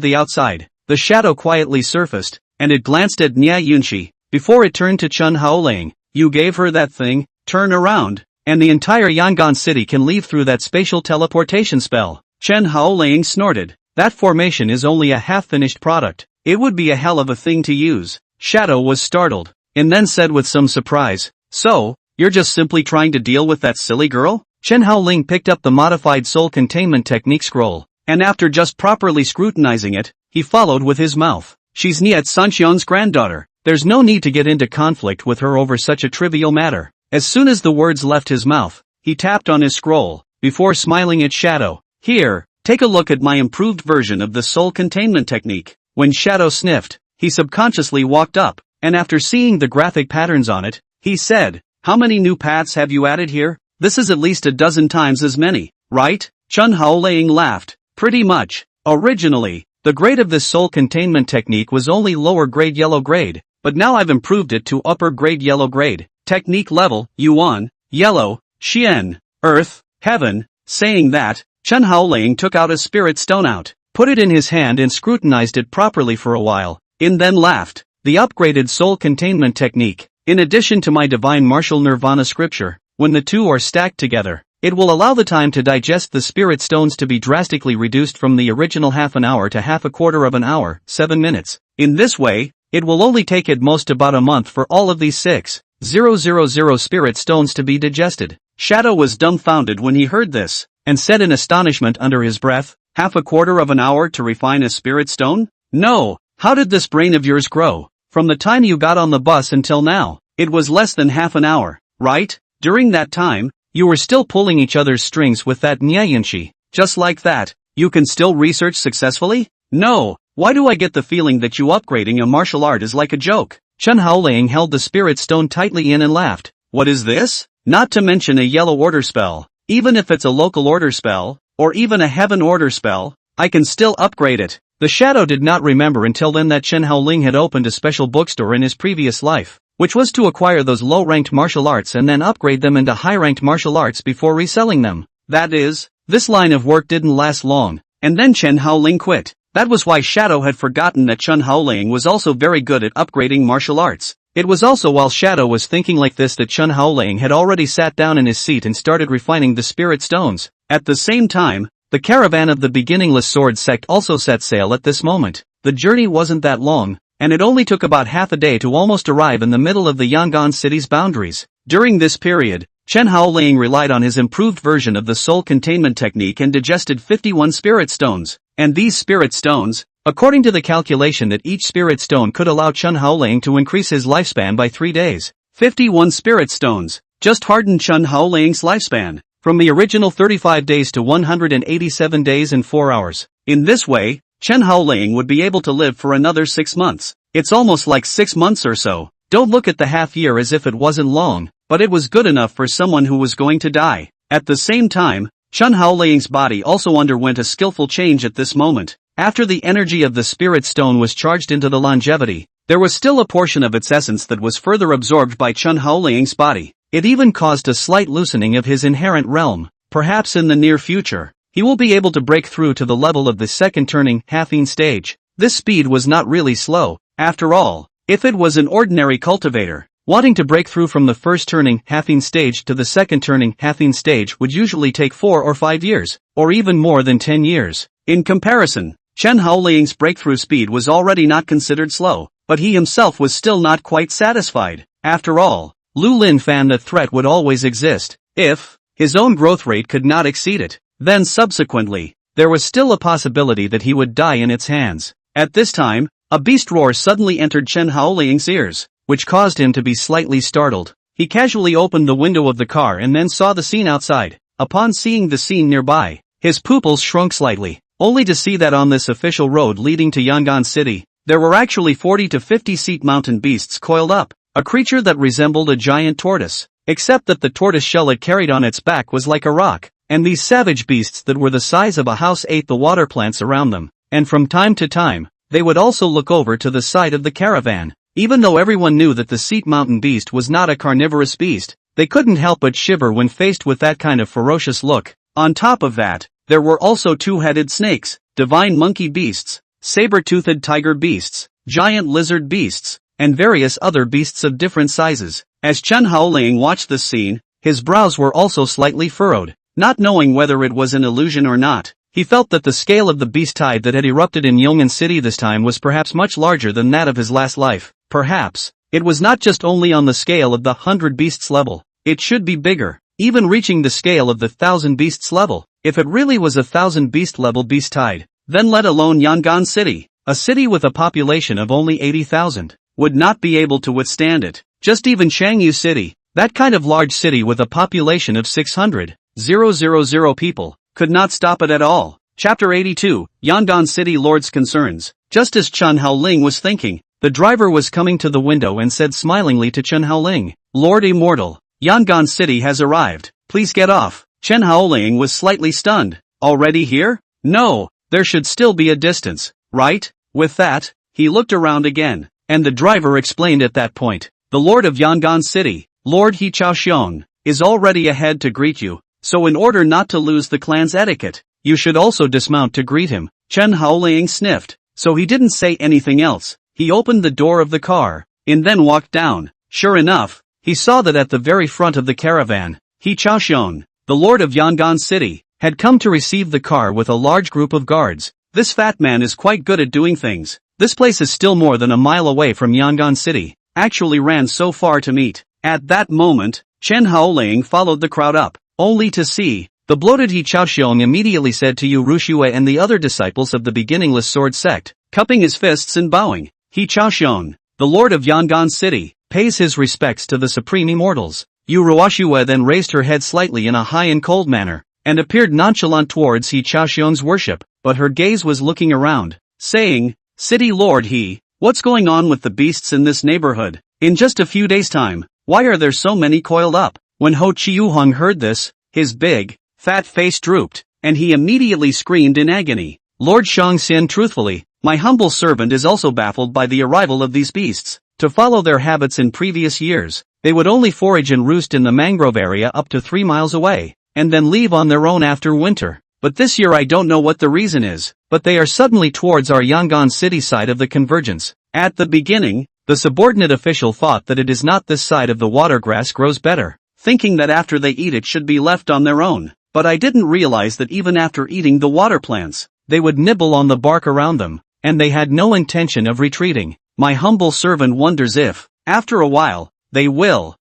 the outside. The shadow quietly surfaced, and it glanced at Nya Yunshi, before it turned to Chen Haoling. You gave her that thing, turn around, and the entire Yongan City can leave through that spatial teleportation spell. Chen Haoling snorted. That formation is only a half-finished product. It would be a hell of a thing to use. Shadow was startled, and then said with some surprise, so, you're just simply trying to deal with that silly girl? Chen Haoling picked up the modified soul containment technique scroll, and after just properly scrutinizing it, he followed with his mouth. She's Niet Sunshon's granddaughter. There's no need to get into conflict with her over such a trivial matter. As soon as the words left his mouth, he tapped on his scroll, before smiling at Shadow. Here, take a look at my improved version of the soul containment technique. When Shadow sniffed, he subconsciously walked up, and after seeing the graphic patterns on it, he said, how many new paths have you added here? This is at least a dozen times as many, right? Chen Haoling laughed. Pretty much. Originally, the grade of this soul containment technique was only lower grade yellow grade, but now I've improved it to upper grade yellow grade. Technique level, Yuan, yellow, Xian, earth, heaven. Saying that, Chen Haoling took out a spirit stone put it in his hand and scrutinized it properly for a while, and then laughed. The upgraded soul containment technique, in addition to my divine martial Nirvana scripture, when the two are stacked together, it will allow the time to digest the spirit stones to be drastically reduced from the original half an hour to half a quarter of an hour, 7 minutes. In this way, it will only take at most about a month for all of these 6,000 spirit stones to be digested. Shadow was dumbfounded when he heard this, and said in astonishment under his breath, half a quarter of an hour to refine a spirit stone? No, how did this brain of yours grow? From the time you got on the bus until now, it was less than half an hour, right? During that time, you were still pulling each other's strings with that Nya Yunshi. Just like that, you can still research successfully? No, why do I get the feeling that you upgrading a martial art is like a joke? Chen Haoling held the spirit stone tightly in and laughed. What is this? Not to mention a yellow order spell. Even if it's a local order spell, or even a heaven order spell, I can still upgrade it. The Shadow did not remember until then that Chen Haoling had opened a special bookstore in his previous life. which was to acquire those low-ranked martial arts and then upgrade them into high-ranked martial arts before reselling them. That is, this line of work didn't last long, and then Chen Haoling quit. That was why Shadow had forgotten that Chen Haoling was also very good at upgrading martial arts. It was also while Shadow was thinking like this that Chen Haoling had already sat down in his seat and started refining the spirit stones. At the same time, the caravan of the beginningless sword sect also set sail at this moment. The journey wasn't that long, and it only took about half a day to almost arrive in the middle of the Yongan City's boundaries. During this period, Chen Haoling relied on his improved version of the soul containment technique and digested 51 spirit stones. And these spirit stones, according to the calculation that each spirit stone could allow Chen Haoling to increase his lifespan by 3 days. 51 spirit stones just hardened Chen Haoling's lifespan from the original 35 days to 187 days and 4 hours. In this way, Chen Haoling would be able to live for another 6 months. It's almost like 6 months or so. Don't look at the half year as if it wasn't long, but it was good enough for someone who was going to die. At the same time, Chen Haoling's body also underwent a skillful change at this moment. After the energy of the spirit stone was charged into the longevity, there was still a portion of its essence that was further absorbed by Chen Haoling's body. It even caused a slight loosening of his inherent realm. Perhaps in the near future, he will be able to break through to the level of the second turning halving stage. This speed was not really slow. After all, if it was an ordinary cultivator, wanting to break through from the first turning halving stage to the second turning halving stage would usually take 4 or 5 years, or even more than 10 years. In comparison, Chen Haoling's breakthrough speed was already not considered slow, but he himself was still not quite satisfied. After all, Lu Lin found that threat would always exist, if his own growth rate could not exceed it. Then subsequently, there was still a possibility that he would die in its hands. At this time, a beast roar suddenly entered Chen Haoling's ears, which caused him to be slightly startled. He casually opened the window of the car and then saw the scene outside. Upon seeing the scene nearby, his pupils shrunk slightly, only to see that on this official road leading to Yongan City, there were actually 40 to 50 seat mountain beasts coiled up, a creature that resembled a giant tortoise, except that the tortoise shell it carried on its back was like a rock, and these savage beasts that were the size of a house ate the water plants around them, and from time to time, they would also look over to the side of the caravan. Even though everyone knew that the Seat Mountain beast was not a carnivorous beast, they couldn't help but shiver when faced with that kind of ferocious look. On top of that, there were also two-headed snakes, divine monkey beasts, saber-toothed tiger beasts, giant lizard beasts, and various other beasts of different sizes. As Chen Haoling watched the scene, his brows were also slightly furrowed. Not knowing whether it was an illusion or not, he felt that the scale of the beast tide that had erupted in Yongan City this time was perhaps much larger than that of his last life. Perhaps, it was not just only on the scale of the 100 beasts level, it should be bigger, even reaching the scale of the 1000 beasts level. If it really was a 1000 beast level beast tide, then let alone Yongan City, a city with a population of only 80,000, would not be able to withstand it. Just even Xinyue City, that kind of large city with a population of 600,000 people, could not stop it at all. Chapter 82, Yongan City Lord's Concerns. Just as Chen Haoling was thinking, the driver was coming to the window and said smilingly to Chen Haoling, "Lord Immortal, Yongan City has arrived, please get off." Chen Haoling was slightly stunned. Already here? No, there should still be a distance, right? With that, he looked around again, and the driver explained at that point, "The Lord of Yongan City, Lord He Chaoxiong, is already ahead to greet you, so in order not to lose the clan's etiquette, you should also dismount to greet him." Chen Haoling sniffed, so he didn't say anything else. He opened the door of the car, and then walked down. Sure enough, he saw that at the very front of the caravan, He Chaoxiong, the Lord of Yongan City, had come to receive the car with a large group of guards. This fat man is quite good at doing things. This place is still more than a mile away from Yongan City, actually ran so far to meet. At that moment, Chen Haoling followed the crowd up, only to see, the bloated He Chaoxiong immediately said to Liu Ruyan and the other disciples of the beginningless sword sect, cupping his fists and bowing, "He Chaoxiong, the Lord of Yongan City, pays his respects to the supreme immortals." Liu Ruyan then raised her head slightly in a high and cold manner, and appeared nonchalant towards He Chaoxiong's worship, but her gaze was looking around, saying, "City Lord He, what's going on with the beasts in this neighborhood? In just a few days' time, why are there so many coiled up?" When Ho Chiuhong heard this, his big, fat face drooped, and he immediately screamed in agony. "Lord Shangxian, truthfully, my humble servant is also baffled by the arrival of these beasts. To follow their habits in previous years, they would only forage and roost in the mangrove area up to 3 miles away, and then leave on their own after winter. But this year I don't know what the reason is, but they are suddenly towards our Yongan City side of the convergence. At the beginning, the subordinate official thought that it is not this side of the watergrass grows better, thinking that after they eat it should be left on their own. But I didn't realize that even after eating the water plants, they would nibble on the bark around them, and they had no intention of retreating. My humble servant wonders if, after a while, they will.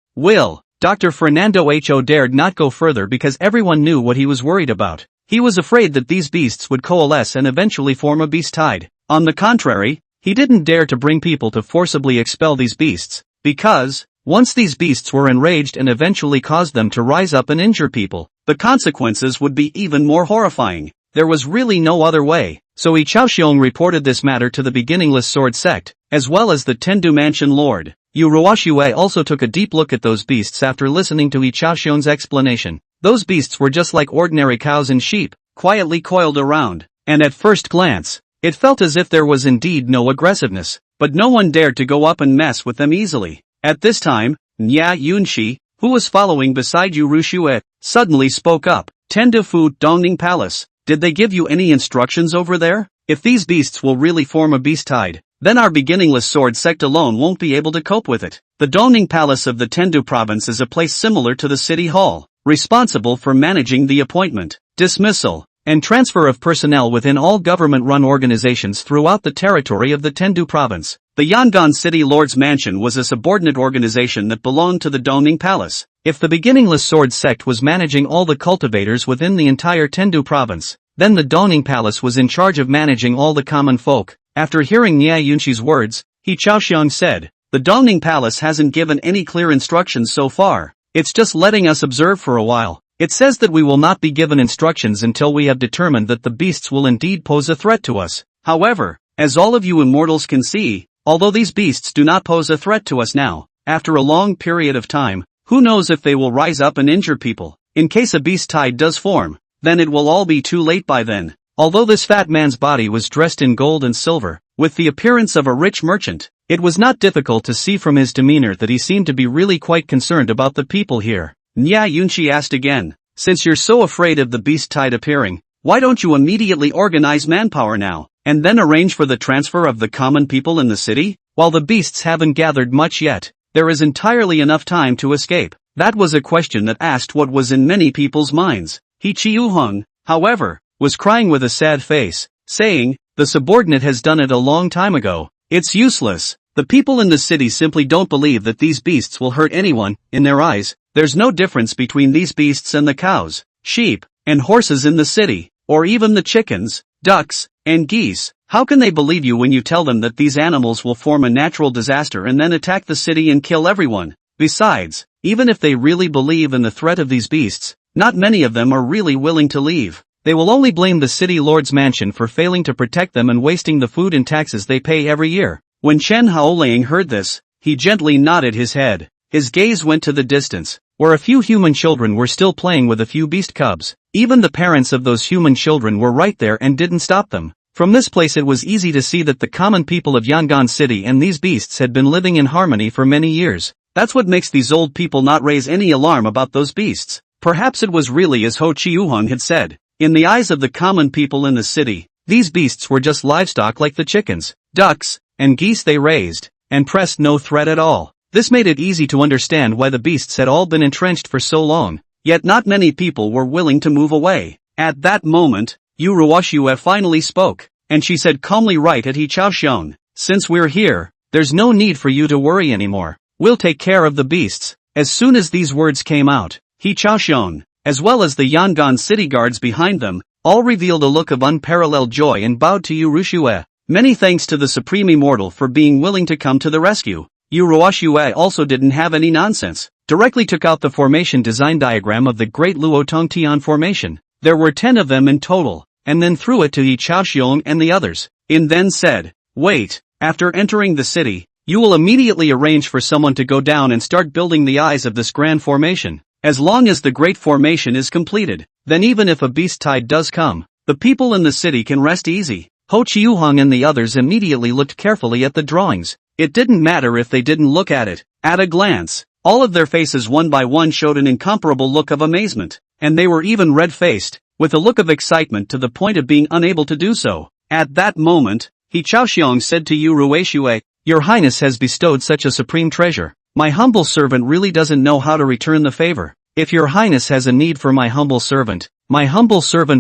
Dr. Fernando Ho dared not go further because everyone knew what he was worried about. He was afraid that these beasts would coalesce and eventually form a beast tide. On the contrary, he didn't dare to bring people to forcibly expel these beasts, because, once these beasts were enraged and eventually caused them to rise up and injure people, the consequences would be even more horrifying. There was really no other way, so Li Xinyue reported this matter to the beginningless sword sect, as well as the Tendu Mansion Lord. Liu Ruyan also took a deep look at those beasts after listening to Li Xinyue's explanation. Those beasts were just like ordinary cows and sheep, quietly coiled around, and at first glance, it felt as if there was indeed no aggressiveness, but no one dared to go up and mess with them easily. At this time, Li Xinyue, who was following beside Liu Ruyan, suddenly spoke up. Tendu Fu Dongning Palace, did they give you any instructions over there? If these beasts will really form a beast tide, then our beginningless sword sect alone won't be able to cope with it. The Dongning Palace of the Tendu province is a place similar to the city hall, responsible for managing the appointment, dismissal, and transfer of personnel within all government-run organizations throughout the territory of the Tendu province. The Yongan City Lord's Mansion was a subordinate organization that belonged to the Dongning Palace. If the beginningless sword sect was managing all the cultivators within the entire Tendu province, then the Dongning Palace was in charge of managing all the common folk. After hearing Li Xinyue's words, Li Xinyue said, "The Dongning Palace hasn't given any clear instructions so far. It's just letting us observe for a while. It says that we will not be given instructions until we have determined that the beasts will indeed pose a threat to us. However, as all of you immortals can see, although these beasts do not pose a threat to us now, after a long period of time, who knows if they will rise up and injure people. In case a beast tide does form, then it will all be too late by then." Although this fat man's body was dressed in gold and silver, with the appearance of a rich merchant, it was not difficult to see from his demeanor that he seemed to be really quite concerned about the people here. Li Xinyue asked again, "Since you're so afraid of the beast tide appearing, why don't you immediately organize manpower now, and then arrange for the transfer of the common people in the city? While the beasts haven't gathered much yet, there is entirely enough time to escape." That was a question that asked what was in many people's minds. Li Xinyue, however, was crying with a sad face, saying, "The subordinate has done it a long time ago. It's useless. The people in the city simply don't believe that these beasts will hurt anyone. In their eyes, there's no difference between these beasts and the cows, sheep, and horses in the city, or even the chickens, ducks, and geese. How can they believe you when you tell them that these animals will form a natural disaster and then attack the city and kill everyone? Besides, even if they really believe in the threat of these beasts, not many of them are really willing to leave. They will only blame the city lord's mansion for failing to protect them and wasting the food and taxes they pay every year." When Chen Haoling heard this, he gently nodded his head. His gaze went to the distance, where a few human children were still playing with a few beast cubs. Even the parents of those human children were right there and didn't stop them. From this place it was easy to see that the common people of Yongan City and these beasts had been living in harmony for many years. That's what makes these old people not raise any alarm about those beasts. Perhaps it was really as Ho Qiuheng had said. In the eyes of the common people in the city, these beasts were just livestock like the chickens, ducks, and geese they raised, and pressed no threat at all. This made it easy to understand why the beasts had all been entrenched for so long, yet not many people were willing to move away. At that moment, Liu Ruyan finally spoke, and she said calmly right at Li Xinyue, "Since we're here, there's no need for you to worry anymore. We'll take care of the beasts." As soon as these words came out, Li Xinyue, as well as the Yongan city guards behind them, all revealed a look of unparalleled joy and bowed to Liu Ruyan. Many thanks to the Supreme Immortal for being willing to come to the rescue. Liu Ruyan also didn't have any nonsense, directly took out the formation design diagram of the Great Luotongtian formation. There were 10 of them in total, and then threw it to Li Xinyue and the others. And then said, "Wait, after entering the city, you will immediately arrange for someone to go down and start building the eyes of this grand formation. As long as the great formation is completed, then even if a beast tide does come, the people in the city can rest easy." Ho Qiuheng and the others immediately looked carefully at the drawings. It didn't matter if they didn't look at it. At a glance, all of their faces one by one showed an incomparable look of amazement, and they were even red-faced, with a look of excitement to the point of being unable to do so. At that moment, He Chaoxiong said to Yu Ruishue, "Your Highness has bestowed such a supreme treasure. My humble servant really doesn't know how to return the favor. If your Highness has a need for my humble servant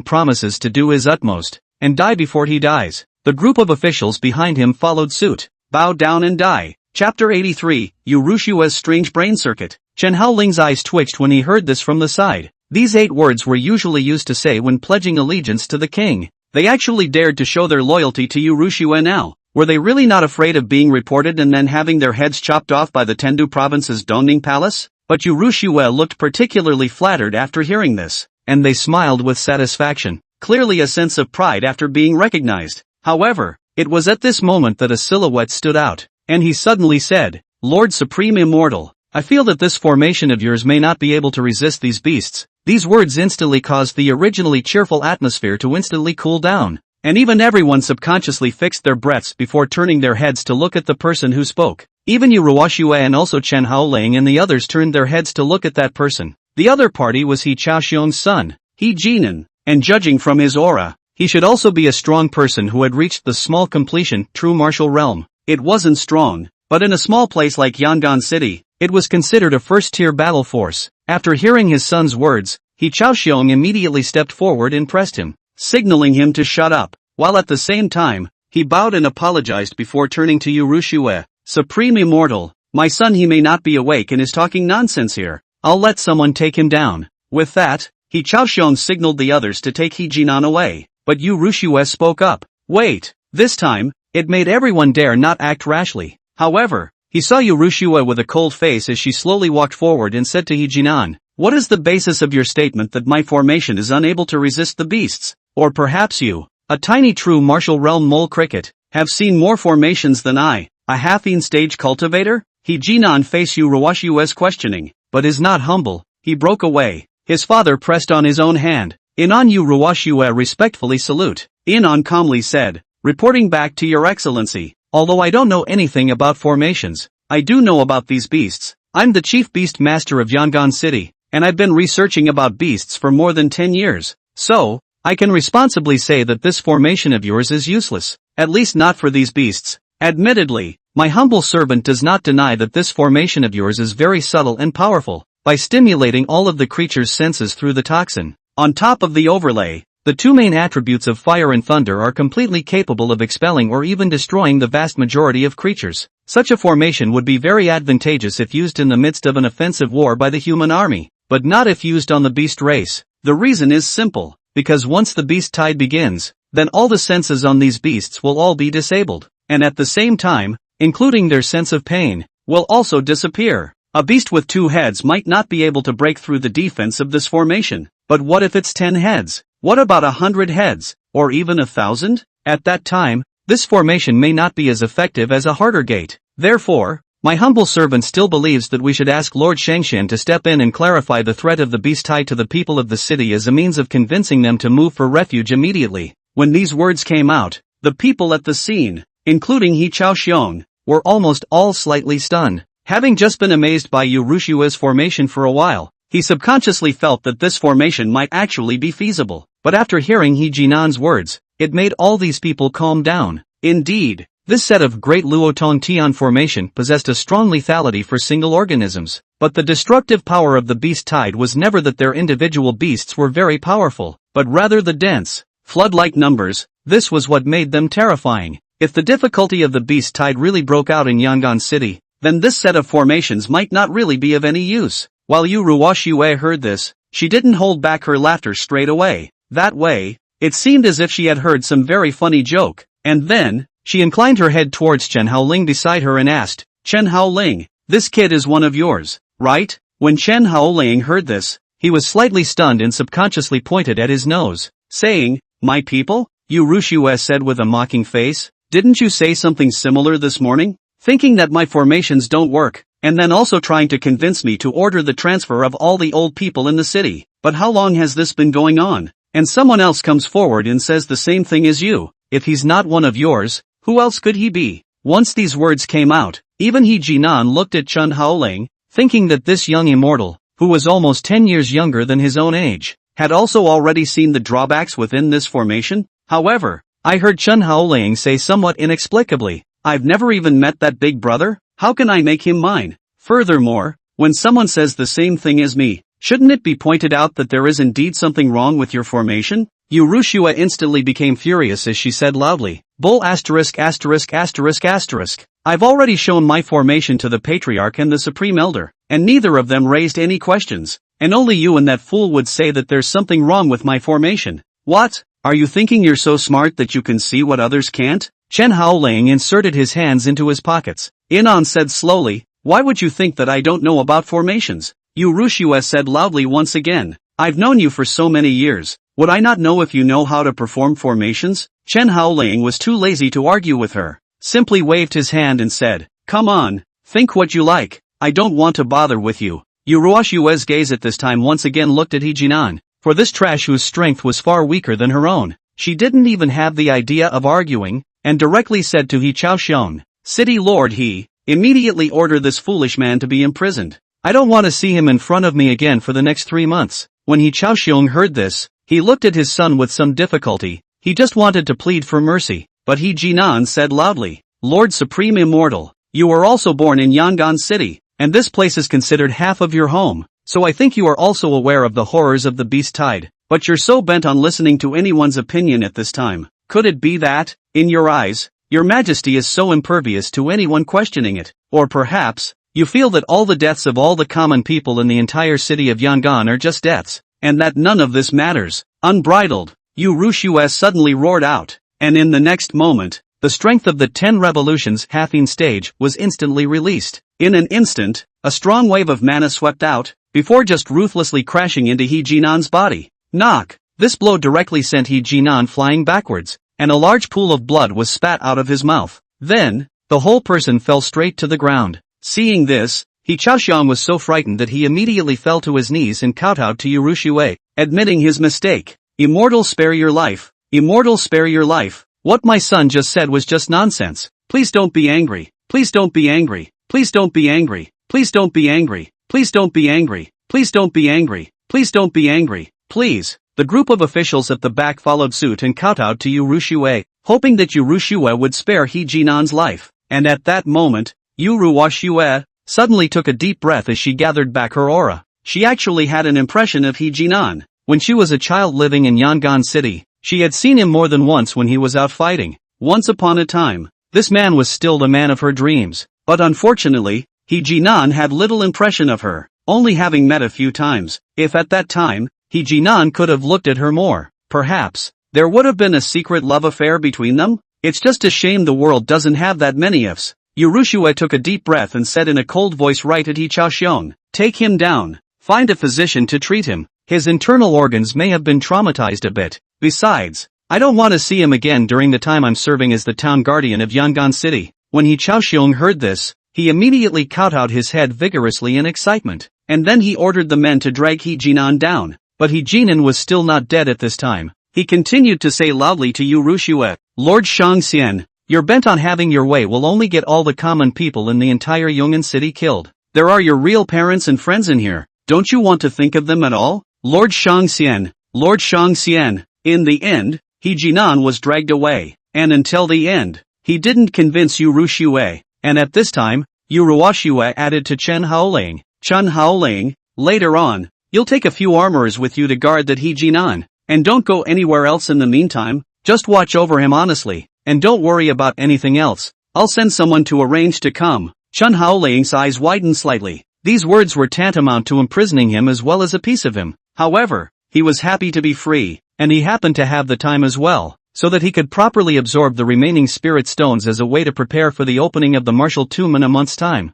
promises to do his utmost, and die before he dies." The group of officials behind him followed suit. Bow down and die. Chapter 83, Yu Rushue's Strange Brain Circuit. Chen Haoling's eyes twitched when he heard this from the side. These 8 words were usually used to say when pledging allegiance to the king. They actually dared to show their loyalty to Yu Rushue now. Were they really not afraid of being reported and then having their heads chopped off by the Tendu province's Dongning Palace? But Yu Rushue looked particularly flattered after hearing this, and they smiled with satisfaction, clearly a sense of pride after being recognized. However, it was at this moment that a silhouette stood out, and he suddenly said, "Lord Supreme Immortal, I feel that this formation of yours may not be able to resist these beasts." These words instantly caused the originally cheerful atmosphere to instantly cool down, and even everyone subconsciously fixed their breaths before turning their heads to look at the person who spoke. Even Yu Ruishue and also Chen Haoling and the others turned their heads to look at that person. The other party was He Chaoxiong's son, He Jinan, and judging from his aura, he should also be a strong person who had reached the small completion, true martial realm. It wasn't strong, but in a small place like Yongan City, it was considered a first-tier battle force. After hearing his son's words, He Chaoxiong immediately stepped forward and pressed him, signaling him to shut up, while at the same time, he bowed and apologized before turning to Yu Rushue. "Supreme Immortal, my son he may not be awake and is talking nonsense here. I'll let someone take him down." With that, He Chaoxiong signaled the others to take He Jinan away. But Yu Rushue spoke up. Wait, this time, it made everyone dare not act rashly. However, he saw Yu Rushue with a cold face as she slowly walked forward and said to He Jinan, "What is the basis of your statement that my formation is unable to resist the beasts? Or perhaps you, a tiny true martial realm mole cricket, have seen more formations than I, a half-eaten stage cultivator?" He Jinan faced Yu Ruishue's questioning, but is not humble. He broke away. His father pressed on his own hand. Inon Yu Ruishue respectfully salute. Inon calmly said, "Reporting back to your excellency, although I don't know anything about formations, I do know about these beasts. I'm the chief beast master of Yongan City, and I've been researching about beasts for more than 10 years. So, I can responsibly say that this formation of yours is useless, at least not for these beasts. Admittedly, my humble servant does not deny that this formation of yours is very subtle and powerful, by stimulating all of the creature's senses through the toxin. On top of the overlay, the 2 main attributes of fire and thunder are completely capable of expelling or even destroying the vast majority of creatures. Such a formation would be very advantageous if used in the midst of an offensive war by the human army, but not if used on the beast race. The reason is simple, because once the beast tide begins, then all the senses on these beasts will all be disabled, and at the same time, including their sense of pain, will also disappear. A beast with 2 heads might not be able to break through the defense of this formation. But what if it's 10 heads? What about 100 heads? Or even 1,000? At that time, this formation may not be as effective as a harder gate. Therefore, my humble servant still believes that we should ask Lord Jiangshan to step in and clarify the threat of the beast tide to the people of the city as a means of convincing them to move for refuge immediately. When these words came out, the people at the scene, including He Chaoxiong, were almost all slightly stunned. Having just been amazed by Yu Rushue's formation for a while, he subconsciously felt that this formation might actually be feasible. But after hearing He Jinan's words, it made all these people calm down. Indeed, this set of Great Luotong Tian formation possessed a strong lethality for single organisms. But the destructive power of the beast tide was never that their individual beasts were very powerful, but rather the dense, flood-like numbers. This was what made them terrifying. If the difficulty of the beast tide really broke out in Yongan City, then this set of formations might not really be of any use. While Yu Ruishue heard this, she didn't hold back her laughter straight away. That way, it seemed as if she had heard some very funny joke, and then, she inclined her head towards Chen Haoling beside her and asked, "Chen Haoling, this kid is one of yours, right?" When Chen Haoling heard this, he was slightly stunned and subconsciously pointed at his nose, saying, "My people?" Yu Ruishue said with a mocking face, "Didn't you say something similar this morning? Thinking that my formations don't work, and then also trying to convince me to order the transfer of all the old people in the city. But how long has this been going on? And someone else comes forward and says the same thing as you. If he's not one of yours, who else could he be?" Once these words came out, even He Jinan looked at Chen Haoling, thinking that this young immortal, who was almost 10 years younger than his own age, had also already seen the drawbacks within this formation. However, I heard Chen Haoling say somewhat inexplicably, "I've never even met that big brother, how can I make him mine?" Furthermore, when someone says the same thing as me, shouldn't it be pointed out that there is indeed something wrong with your formation? Liu Ruyan instantly became furious as she said loudly, "Bull asterisk asterisk asterisk asterisk. I've already shown my formation to the Patriarch and the Supreme Elder, and neither of them raised any questions, and only you and that fool would say that there's something wrong with my formation. What? Are you thinking you're so smart that you can see what others can't?" Chen Haoling inserted his hands into his pockets. Inan said slowly, "Why would you think that I don't know about formations?" Liu Ruyan said loudly once again, "I've known you for so many years. Would I not know if you know how to perform formations?" Chen Haoling was too lazy to argue with her, simply waved his hand and said, "Come on, think what you like, I don't want to bother with you." Liu Ruyan's gaze at this time once again looked at He Jinan, for this trash whose strength was far weaker than her own. She didn't even have the idea of arguing, and directly said to He Chaoxiong, "City Lord He, immediately order this foolish man to be imprisoned. I don't want to see him in front of me again for the next 3 months." When He Chaoxiong heard this, he looked at his son with some difficulty. He just wanted to plead for mercy, but He Jinan said loudly, "Lord Supreme Immortal, you were also born in Yongan City, and this place is considered half of your home, so I think you are also aware of the horrors of the beast tide, but you're so bent on listening to anyone's opinion at this time. Could it be that, in your eyes, your majesty is so impervious to anyone questioning it, or perhaps, you feel that all the deaths of all the common people in the entire city of Yongan are just deaths, and that none of this matters?" Unbridled, Liu Ruyan suddenly roared out, and in the next moment, the strength of the 10 revolutions halving stage was instantly released. In an instant, a strong wave of mana swept out, before just ruthlessly crashing into He Jinan's body. Knock! This blow directly sent He Jinan flying backwards, and a large pool of blood was spat out of his mouth. Then, the whole person fell straight to the ground. Seeing this, He Chaoxiong was so frightened that he immediately fell to his knees and kowtowed to Liu Ruyan, admitting his mistake. "Immortal, spare your life. Immortal, spare your life. What my son just said was just nonsense. Please don't be angry. Please don't be angry. Please don't be angry. Please don't be angry. Please don't be angry. Please don't be angry. Please don't be angry. Please." The group of officials at the back followed suit and kowtowed to Liu Ruyan, hoping that Liu Ruyan would spare He Jinan's life. And at that moment, Liu Ruyan suddenly took a deep breath as she gathered back her aura. She actually had an impression of He Jinan. When she was a child living in Yongan City, she had seen him more than once when he was out fighting. Once upon a time, this man was still the man of her dreams. But unfortunately, He Jinan had little impression of her, only having met a few times. If at that time, He Jinan could have looked at her more, perhaps, there would have been a secret love affair between them? It's just a shame the world doesn't have that many ifs. Liu Ruyan took a deep breath and said in a cold voice right at He Chaoxiong, "Take him down. Find a physician to treat him. His internal organs may have been traumatized a bit. Besides, I don't want to see him again during the time I'm serving as the town guardian of Yongan City." When He Chaoxiong heard this, he immediately kowtowed his head vigorously in excitement, and then he ordered the men to drag He Jinan down. But He Jinan was still not dead at this time. He continued to say loudly to Liu Ruyan, "Lord Shangxian, you're bent on having your way will only get all the common people in the entire Yongan City killed. There are your real parents and friends in here. Don't you want to think of them at all? Lord Shangxian, Lord Shangxian." In the end, He Jinan was dragged away, and until the end, he didn't convince Liu Ruyan, and at this time, Liu Ruyan added to Chen Haoling, "Chen Haoling, later on, you'll take a few armorers with you to guard that He Jinan, and don't go anywhere else in the meantime, just watch over him honestly, and don't worry about anything else. I'll send someone to arrange to come." Chen Haoling's eyes widened slightly. These words were tantamount to imprisoning him as well as a piece of him. However, he was happy to be free, and he happened to have the time as well, so that he could properly absorb the remaining spirit stones as a way to prepare for the opening of the martial tomb in a month's time.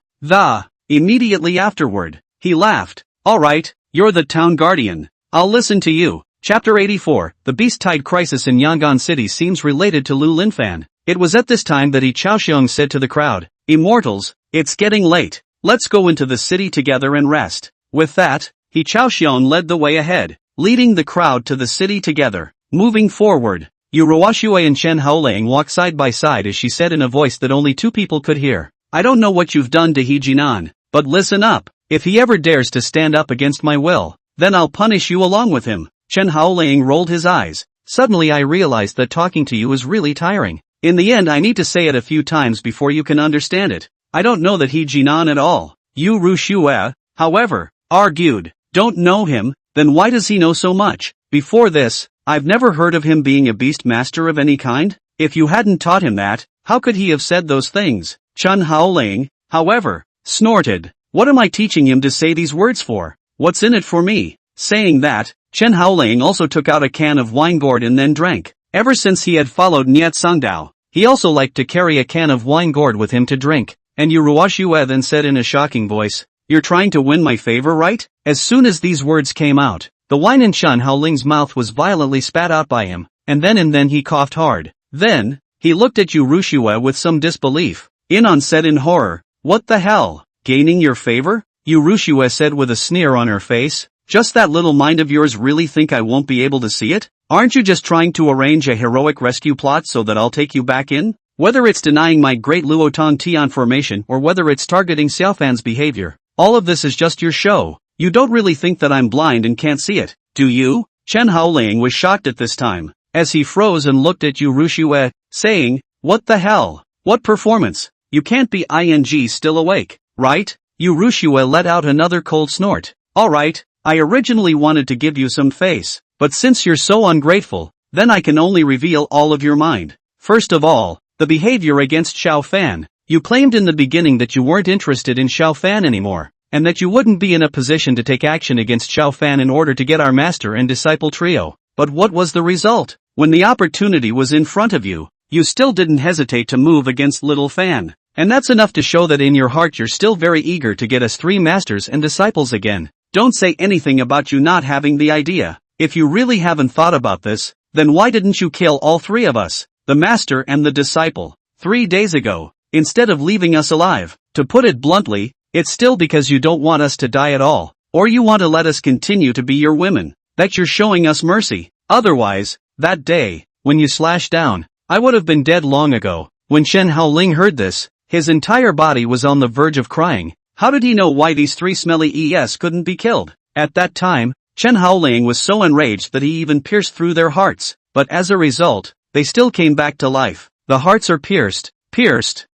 Immediately afterward, he laughed. "All right, you're the town guardian. I'll listen to you." Chapter 84, The Beast Tide Crisis in Yongan City seems related to Lu Linfan. It was at this time that He Chaoxiong said to the crowd, "Immortals, it's getting late. Let's go into the city together and rest." With that, He Chaoxiong led the way ahead, leading the crowd to the city together. Moving forward, Liu Ruyan and Chen Haoling walked side by side as she said in a voice that only two people could hear. I don't know what you've done to Jiangshan, but listen up. If he ever dares to stand up against my will, then I'll punish you along with him. Chen Haoling rolled his eyes. Suddenly I realized that talking to you is really tiring. In the end I need to say it a few times before you can understand it. I don't know that Jiangshan at all. Liu Ruyan, however, argued. Don't know him, then why does he know so much? Before this, I've never heard of him being a beast master of any kind. If you hadn't taught him that, how could he have said those things? Chen Haoling, however, snorted. What am I teaching him to say these words for? What's in it for me? Saying that, Chen Haoling also took out a can of wine gourd and then drank. Ever since he had followed Niet Songdao, he also liked to carry a can of wine gourd with him to drink. And Liu Ruyan then said in a shocking voice, You're trying to win my favor, right? As soon as these words came out, the wine in Chen Haoling's mouth was violently spat out by him, and then he coughed hard. Then, he looked at Liu Ruyan with some disbelief. Inon said in horror, What the hell? Gaining your favor? Liu Ruyan said with a sneer on her face. Just that little mind of yours really think I won't be able to see it? Aren't you just trying to arrange a heroic rescue plot so that I'll take you back in? Whether it's denying my great Luotong Tian formation or whether it's targeting Xiaofan's behavior, all of this is just your show. You don't really think that I'm blind and can't see it, do you? Chen Haoling was shocked at this time, as he froze and looked at Liu Ruyan, saying, What the hell? What performance? You can't be still awake, right? Liu Ruyan let out another cold snort. Alright, I originally wanted to give you some face, but since you're so ungrateful, then I can only reveal all of your mind. First of all, the behavior against Xiaofan. You claimed in the beginning that you weren't interested in Xiaofan anymore, and that you wouldn't be in a position to take action against Xiaofan in order to get our master and disciple trio. But what was the result? When the opportunity was in front of you, you still didn't hesitate to move against Little Fan. And that's enough to show that in your heart you're still very eager to get us three masters and disciples again. Don't say anything about you not having the idea. If you really haven't thought about this, then why didn't you kill all three of us, the master and the disciple, 3 days ago, instead of leaving us alive? To put it bluntly, it's still because you don't want us to die at all, or you want to let us continue to be your women, that you're showing us mercy. Otherwise, that day, when you slashed down, I would have been dead long ago. When Chen Haoling heard this, his entire body was on the verge of crying. How did he know why these three smelly ES couldn't be killed? At that time, Chen Haoling was so enraged that he even pierced through their hearts, but as a result, they still came back to life. The hearts are pierced,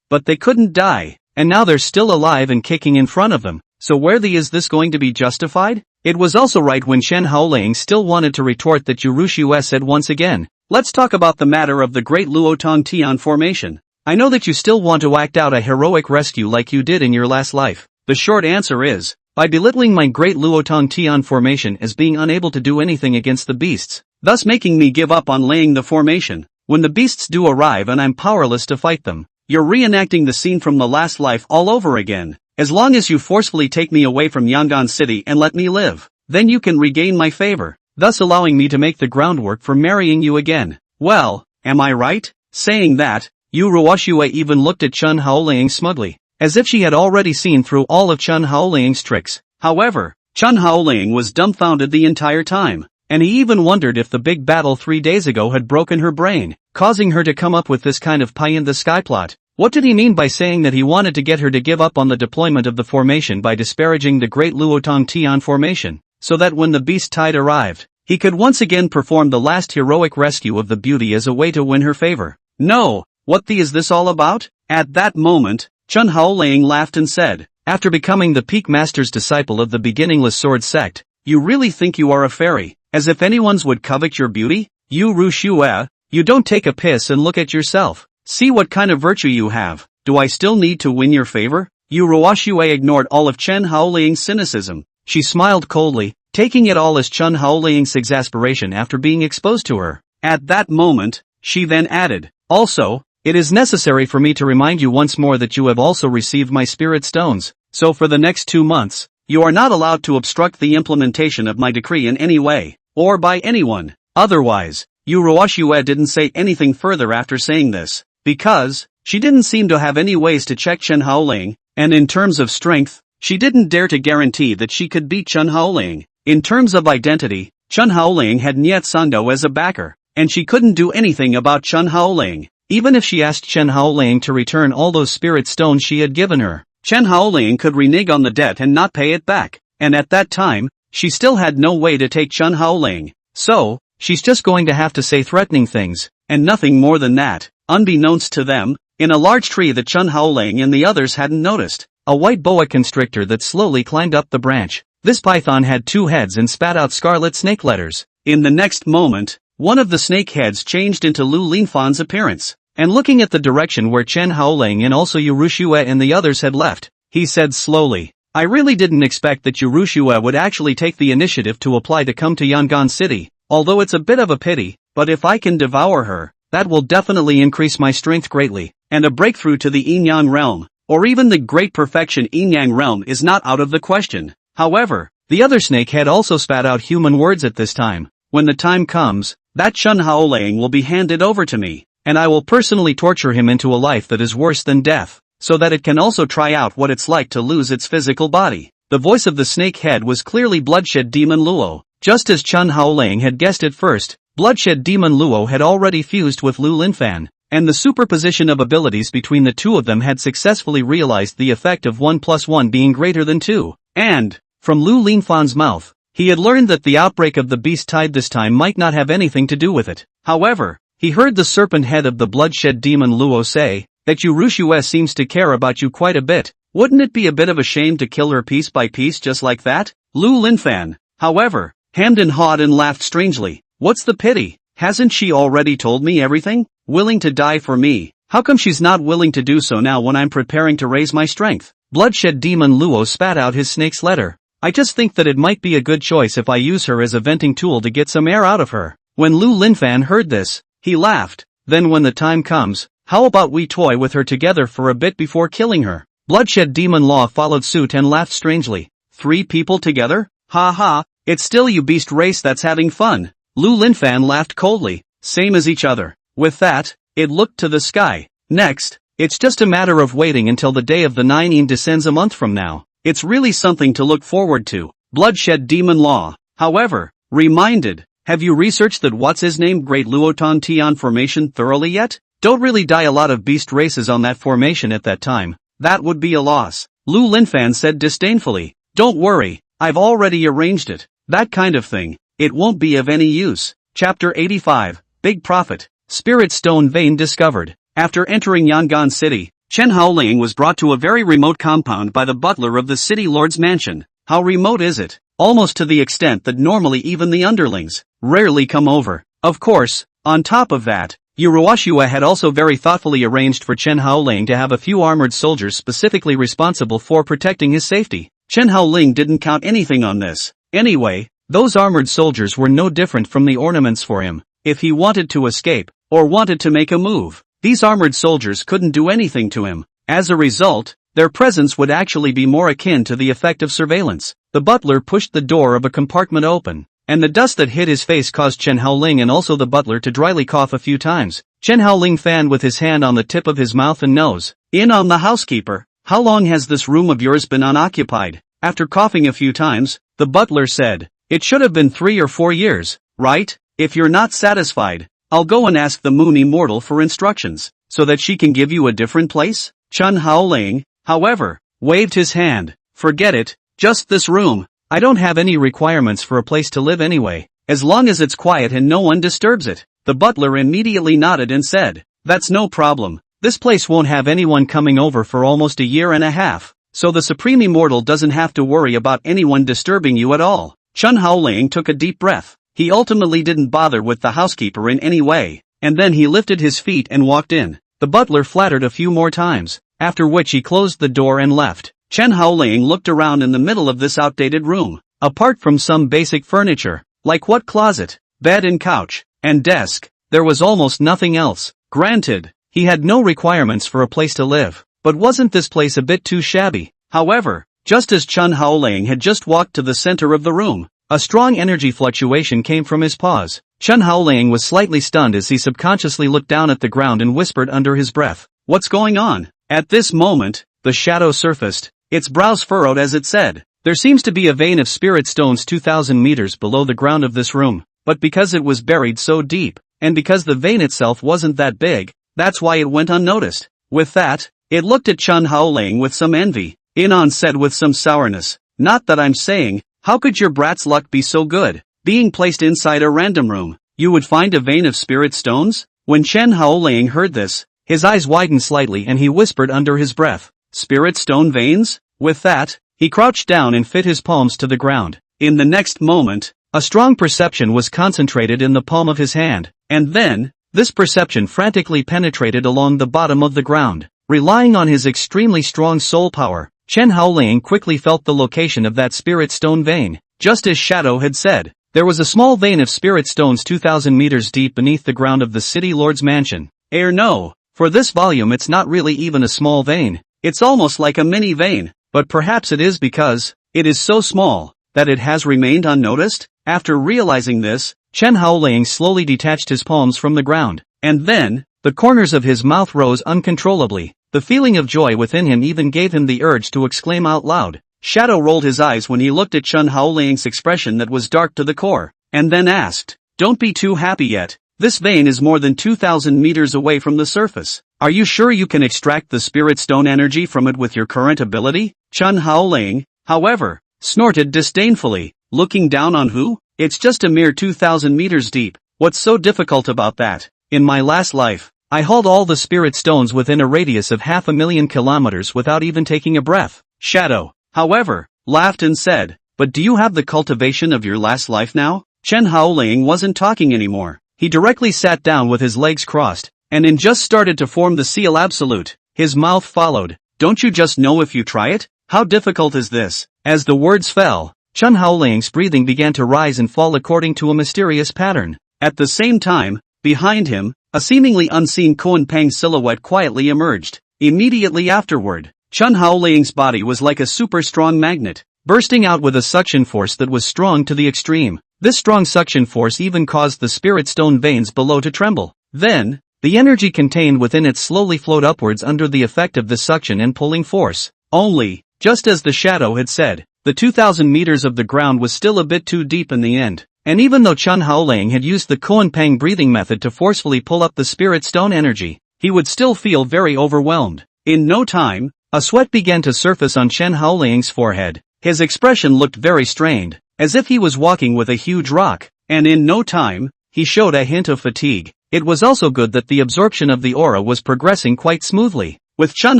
but they couldn't die, and now they're still alive and kicking in front of them. So where is this going to be justified? It was also right when Chen Haoling still wanted to retort that Liu Ruyan said once again, Let's talk about the matter of the Great Luotong Tian formation. I know that you still want to act out a heroic rescue like you did in your last life. The short answer is, by belittling my great Luotong Tian formation as being unable to do anything against the beasts, thus making me give up on laying the formation. When the beasts do arrive and I'm powerless to fight them, you're reenacting the scene from the last life all over again. As long as you forcefully take me away from Yongan City and let me live, then you can regain my favor, thus allowing me to make the groundwork for marrying you again. Well, am I right? Saying that, Liu Ruyan even looked at Chen Haoling smugly, as if she had already seen through all of Chen Haoling's tricks. However, Chen Haoling was dumbfounded the entire time, and he even wondered if the big battle 3 days ago had broken her brain, causing her to come up with this kind of pie-in-the-sky plot. What did he mean by saying that he wanted to get her to give up on the deployment of the formation by disparaging the Great Luotong Tian formation, so that when the beast tide arrived, he could once again perform the last heroic rescue of the beauty as a way to win her favor? No! What is this all about? At that moment, Chen Haoling laughed and said, After becoming the peak master's disciple of the beginningless sword sect, you really think you are a fairy, as if anyone's would covet your beauty? Liu Ruyan, you don't take a piss and look at yourself. See what kind of virtue you have. Do I still need to win your favor? Liu Ruyan ignored all of Chen Haoling's cynicism. She smiled coldly, taking it all as Chen Haoling's exasperation after being exposed to her. At that moment, she then added, Also, it is necessary for me to remind you once more that you have also received my spirit stones, so for the next 2 months, you are not allowed to obstruct the implementation of my decree in any way, or by anyone. Otherwise, Liu Ruyan didn't say anything further after saying this, because she didn't seem to have any ways to check Chen Haoling, and in terms of strength, she didn't dare to guarantee that she could beat Chen Haoling. In terms of identity, Chen Haoling had Niet Songdao as a backer, and she couldn't do anything about Chen Haoling. Even if she asked Chen Haoling to return all those spirit stones she had given her, Chen Haoling could renege on the debt and not pay it back, and at that time, she still had no way to take Chen Haoling. So, she's just going to have to say threatening things, and nothing more than that. Unbeknownst to them, in a large tree that Chen Haoling and the others hadn't noticed, a white boa constrictor that slowly climbed up the branch. This python had 2 heads and spat out scarlet snake letters. In the next moment, one of the snake heads changed into Liu Linfan's appearance, and looking at the direction where Chen Haoling and also Liu Ruyan and the others had left, he said slowly, I really didn't expect that Liu Ruyan would actually take the initiative to apply to come to Yongan City, although it's a bit of a pity, but if I can devour her, that will definitely increase my strength greatly, and a breakthrough to the Yin-Yang realm, or even the great perfection Yin-Yang realm is not out of the question. However, the other snakehead also spat out human words at this time. When the time comes, that Chen Haoling will be handed over to me, and I will personally torture him into a life that is worse than death, so that it can also try out what it's like to lose its physical body. The voice of the snakehead was clearly Bloodshed Demon Luo. Just as Chen Haoling had guessed at first, Bloodshed Demon Luo had already fused with Liu Linfan, and the superposition of abilities between the two of them had successfully realized the effect of 1 + 1 being greater than 2. And, from Liu Linfan's mouth, he had learned that the outbreak of the beast tide this time might not have anything to do with it. However, he heard the serpent head of the Bloodshed Demon Luo say, that Liu Ruyan seems to care about you quite a bit. Wouldn't it be a bit of a shame to kill her piece by piece just like that? Liu Linfan, however, hemmed and hawed and laughed strangely. What's the pity? Hasn't she already told me everything? Willing to die for me. How come she's not willing to do so now when I'm preparing to raise my strength? Bloodshed Demon Luo spat out his snake's letter. I just think that it might be a good choice if I use her as a venting tool to get some air out of her. When Liu Linfan heard this, he laughed. Then when the time comes, how about we toy with her together for a bit before killing her? Bloodshed Demon Law followed suit and laughed strangely. 3 people together? Ha ha, it's still you beast race that's having fun. Liu Linfan laughed coldly, same as each other. With that, it looked to the sky. Next, it's just a matter of waiting until the day of the 9 descends a month from now. It's really something to look forward to. Bloodshed Demon Law, however, reminded, have you researched that what's-his-name Great Luotan Tian formation thoroughly yet? Don't really die a lot of beast races on that formation at that time. That would be a loss. Liu Linfan said disdainfully. Don't worry, I've already arranged it. That kind of thing. It won't be of any use. Chapter 85, Big Profit. Spirit Stone Vein discovered. After entering Yongan City, Chen Haoling was brought to a very remote compound by the butler of the city lord's mansion. How remote is it? Almost to the extent that normally even the underlings rarely come over. Of course, on top of that, Liu Ruyan had also very thoughtfully arranged for Chen Haoling to have a few armored soldiers specifically responsible for protecting his safety. Chen Haoling didn't count anything on this. Anyway, those armored soldiers were no different from the ornaments for him. If he wanted to escape, or wanted to make a move, these armored soldiers couldn't do anything to him. As a result, their presence would actually be more akin to the effect of surveillance. The butler pushed the door of a compartment open, and the dust that hit his face caused Chen Haoling and also the butler to dryly cough a few times. Chen Haoling fanned with his hand on the tip of his mouth and nose. In on the housekeeper. How long has this room of yours been unoccupied? After coughing a few times, the butler said, it should have been 3 or 4 years, right? If you're not satisfied, I'll go and ask the Moon Immortal for instructions, so that she can give you a different place? Chen Haoling, however, waved his hand. Forget it, just this room. I don't have any requirements for a place to live anyway, as long as it's quiet and no one disturbs it. The butler immediately nodded and said, that's no problem. This place won't have anyone coming over for almost 1.5 years, so the Supreme Immortal doesn't have to worry about anyone disturbing you at all. Chen Haoling took a deep breath. He ultimately didn't bother with the housekeeper in any way, and then he lifted his feet and walked in. The butler flattered a few more times, after which he closed the door and left. Chen Haoling looked around in the middle of this outdated room. Apart from some basic furniture, like what closet, bed and couch, and desk, there was almost nothing else. Granted, he had no requirements for a place to live, but wasn't this place a bit too shabby? However, just as Chen Haoling had just walked to the center of the room, a strong energy fluctuation came from his paws. Chen Haoling was slightly stunned as he subconsciously looked down at the ground and whispered under his breath, what's going on? At this moment, the shadow surfaced, its brows furrowed as it said, there seems to be a vein of spirit stones 2,000 meters below the ground of this room, but because it was buried so deep, and because the vein itself wasn't that big, that's why it went unnoticed. With that, it looked at Chen Haoling with some envy. Inon said with some sourness, "Not that I'm saying, how could your brat's luck be so good? Being placed inside a random room, you would find a vein of spirit stones?" When Chen Haoling heard this, his eyes widened slightly and he whispered under his breath, "Spirit stone veins?" With that, he crouched down and fit his palms to the ground. In the next moment, a strong perception was concentrated in the palm of his hand, and then, this perception frantically penetrated along the bottom of the ground. Relying on his extremely strong soul power, Chen Haoling quickly felt the location of that spirit stone vein. Just as Shadow had said, there was a small vein of spirit stones 2,000 meters deep beneath the ground of the city lord's mansion. No, for this volume it's not really even a small vein, it's almost like a mini vein, but perhaps it is because it is so small that it has remained unnoticed? After realizing this, Chen Haoling slowly detached his palms from the ground, and then, the corners of his mouth rose uncontrollably. The feeling of joy within him even gave him the urge to exclaim out loud. Shadow rolled his eyes when he looked at Chen Haoling's expression that was dark to the core, and then asked, "Don't be too happy yet. This vein is more than 2,000 meters away from the surface. Are you sure you can extract the spirit stone energy from it with your current ability?" Chen Haoling, however, snorted disdainfully, looking down on who? "It's just a mere 2,000 meters deep. What's so difficult about that? In my last life, I hauled all the spirit stones within a radius of 500,000 kilometers without even taking a breath." Shadow, however, laughed and said, "But do you have the cultivation of your last life now?" Chen Haoling wasn't talking anymore. He directly sat down with his legs crossed, and in just started to form the seal absolute. His mouth followed. "Don't you just know if you try it? How difficult is this?" As the words fell, Chen Haoling's breathing began to rise and fall according to a mysterious pattern. At the same time, behind him, a seemingly unseen Kuan-Pang silhouette quietly emerged. Immediately afterward, Chen Haoling's body was like a super strong magnet, bursting out with a suction force that was strong to the extreme. This strong suction force even caused the spirit stone veins below to tremble. Then, the energy contained within it slowly flowed upwards under the effect of the suction and pulling force. Only, just as the Shadow had said, the 2,000 meters of the ground was still a bit too deep in the end. And even though Chen Haoling had used the Kuan-Pang breathing method to forcefully pull up the spirit stone energy, he would still feel very overwhelmed. In no time, a sweat began to surface on Chen Haoling's forehead. His expression looked very strained, as if he was walking with a huge rock, and in no time, he showed a hint of fatigue. It was also good that the absorption of the aura was progressing quite smoothly, with Chen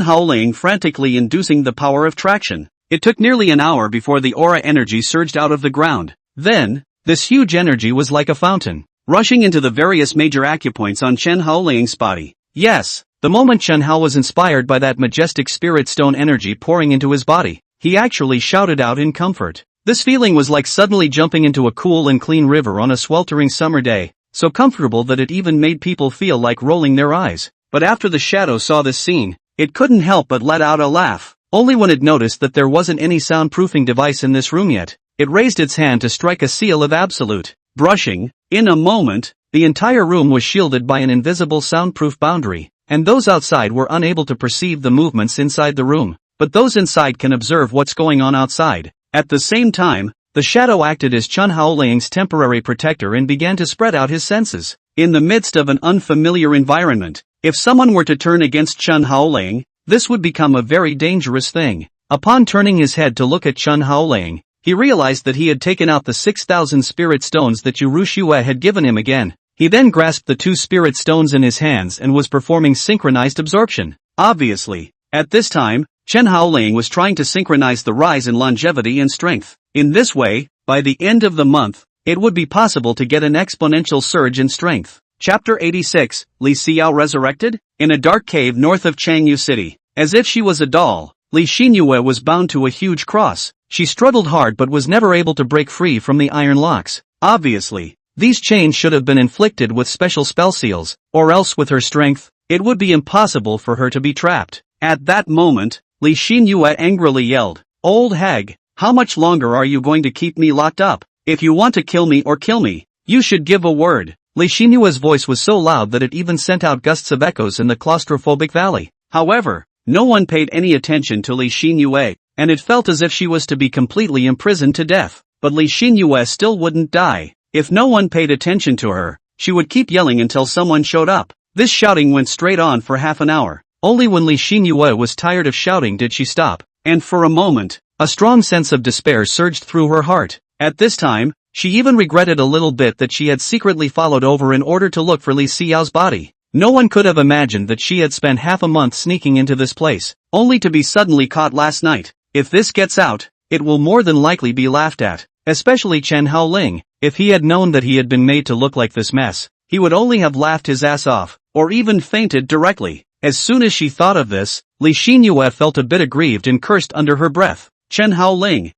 Haoling frantically inducing the power of traction. It took nearly an hour before the aura energy surged out of the ground. Then, this huge energy was like a fountain, rushing into the various major acupoints on Chen Haoling's body. Yes, the moment Chen Hao was inspired by that majestic spirit stone energy pouring into his body, he actually shouted out in comfort. This feeling was like suddenly jumping into a cool and clean river on a sweltering summer day, so comfortable that it even made people feel like rolling their eyes. But after the Shadow saw this scene, it couldn't help but let out a laugh. Only when it noticed that there wasn't any soundproofing device in this room yet, it raised its hand to strike a seal of absolute. Brushing, in a moment, the entire room was shielded by an invisible soundproof boundary, and those outside were unable to perceive the movements inside the room, but those inside can observe what's going on outside. At the same time, the Shadow acted as Chen Haoling's temporary protector and began to spread out his senses. In the midst of an unfamiliar environment, if someone were to turn against Chen Haoling, this would become a very dangerous thing. Upon turning his head to look at Chen Haoling, he realized that he had taken out the 6,000 spirit stones that Liu Ruyan had given him again. He then grasped the 2 spirit stones in his hands and was performing synchronized absorption. Obviously, at this time, Chen Haoling was trying to synchronize the rise in longevity and strength. In this way, by the end of the month, it would be possible to get an exponential surge in strength. Chapter 86, Li Xinyue resurrected? In a dark cave north of Yongan City, as if she was a doll, Li Xinyue was bound to a huge cross. She struggled hard but was never able to break free from the iron locks. Obviously, these chains should have been inflicted with special spell seals, or else with her strength, it would be impossible for her to be trapped. At that moment, Li Xinyue angrily yelled, "Old hag, how much longer are you going to keep me locked up? If you want to kill me, you should give a word." Li Xinyue's voice was so loud that it even sent out gusts of echoes in the claustrophobic valley. However, no one paid any attention to Li Xinyue, and it felt as if she was to be completely imprisoned to death. But Li Xinyue still wouldn't die. If no one paid attention to her, she would keep yelling until someone showed up. This shouting went straight on for half an hour. Only when Li Xinyue was tired of shouting did she stop, and for a moment, a strong sense of despair surged through her heart. At this time, she even regretted a little bit that she had secretly followed over in order to look for Li Xiao's body. No one could have imagined that she had spent half a month sneaking into this place, only to be suddenly caught last night. If this gets out, it will more than likely be laughed at, especially Chen Haoling. If he had known that he had been made to look like this mess, he would only have laughed his ass off, or even fainted directly. As soon as she thought of this, Li Xinyue felt a bit aggrieved and cursed under her breath. Chen Haoling,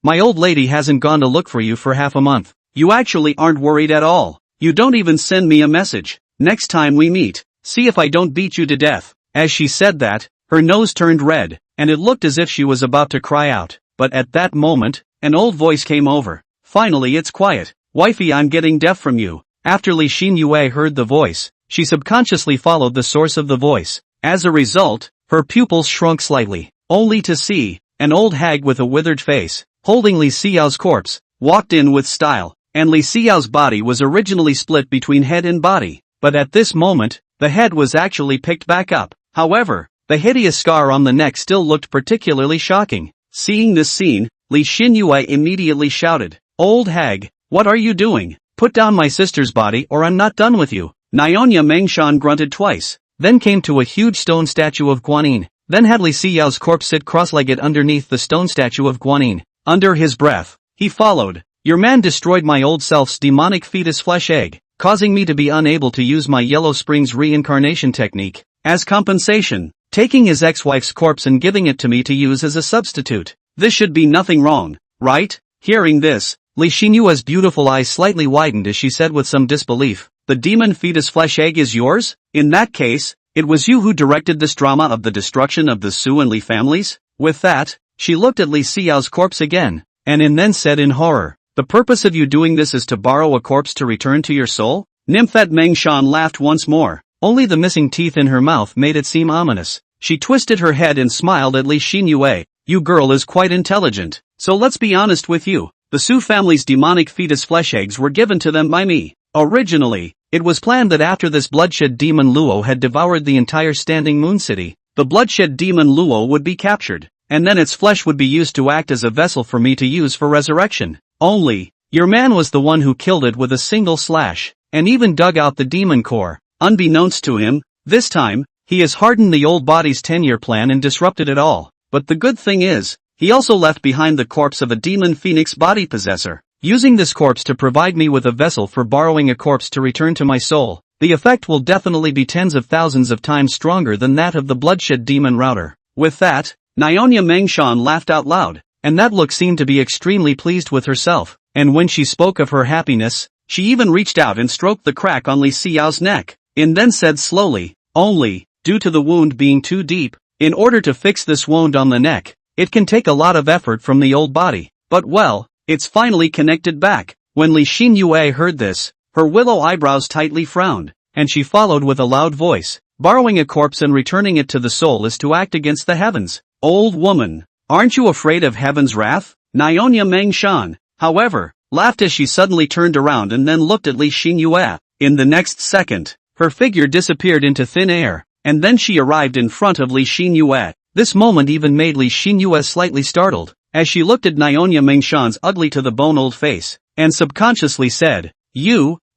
my old lady hasn't gone to look for you for half a month. You actually aren't worried at all. You don't even send me a message. Next time we meet, see if I don't beat you to death. As she said that, her nose turned red, and it looked as if she was about to cry out. But at that moment, an old voice came over. Finally it's quiet. Wifey, I'm getting deaf from you. After Li Xinyue heard the voice, she subconsciously followed the source of the voice. As a result, her pupils shrunk slightly, only to see an old hag with a withered face, holding Li Xiao's corpse, walked in with style, and Li Xiao's body was originally split between head and body, but at this moment, the head was actually picked back up. However, the hideous scar on the neck still looked particularly shocking. Seeing this scene, Li Xinyue immediately shouted, "Old hag, what are you doing? Put down my sister's body or I'm not done with you." Nyonya Mengshan grunted twice, then came to a huge stone statue of Guanyin, then had Li Xiao's corpse sit cross-legged underneath the stone statue of Guanyin. Under his breath, he followed, "Your man destroyed my old self's demonic fetus flesh egg, causing me to be unable to use my Yellow Springs reincarnation technique. As compensation, taking his ex-wife's corpse and giving it to me to use as a substitute. This should be nothing wrong, right?" Hearing this, Li Xinyue's beautiful eyes slightly widened as she said with some disbelief, "The demon fetus flesh egg is yours? In that case, it was you who directed this drama of the destruction of the Su and Li families?" With that, she looked at Li Xiao's corpse again, and then said in horror, "The purpose of you doing this is to borrow a corpse to return to your soul?" Nymphet Mengshan laughed once more, only the missing teeth in her mouth made it seem ominous. She twisted her head and smiled at Li Xinyue, "You girl is quite intelligent, so let's be honest with you. The Su family's demonic fetus flesh eggs were given to them by me. Originally, it was planned that after this Bloodshed demon Luo had devoured the entire Standing Moon City, the Bloodshed demon Luo would be captured, and then its flesh would be used to act as a vessel for me to use for resurrection. Only, your man was the one who killed it with a single slash, and even dug out the demon core. Unbeknownst to him, this time, he has hardened the old body's 10-year plan and disrupted it all. But the good thing is, he also left behind the corpse of a demon phoenix body possessor. Using this corpse to provide me with a vessel for borrowing a corpse to return to my soul, the effect will definitely be tens of thousands of times stronger than that of the Bloodshed demon router." With that, Nyonya Mengshan laughed out loud, and that look seemed to be extremely pleased with herself, and when she spoke of her happiness, she even reached out and stroked the crack on Li Xiao's neck, and then said slowly, "Only, due to the wound being too deep, in order to fix this wound on the neck, it can take a lot of effort from the old body, but well, it's finally connected back." When Li Xinyue heard this, her willow eyebrows tightly frowned, and she followed with a loud voice, "Borrowing a corpse and returning it to the soul is to act against the heavens. Old woman, aren't you afraid of heaven's wrath?" Nyonya Mengshan, however, laughed as she suddenly turned around and then looked at Li Xinyue. In the next second, her figure disappeared into thin air, and then she arrived in front of Li Xinyue. This moment even made Li Xinyue slightly startled, as she looked at Nyonya Mengshan's ugly-to-the-bone old face, and subconsciously said,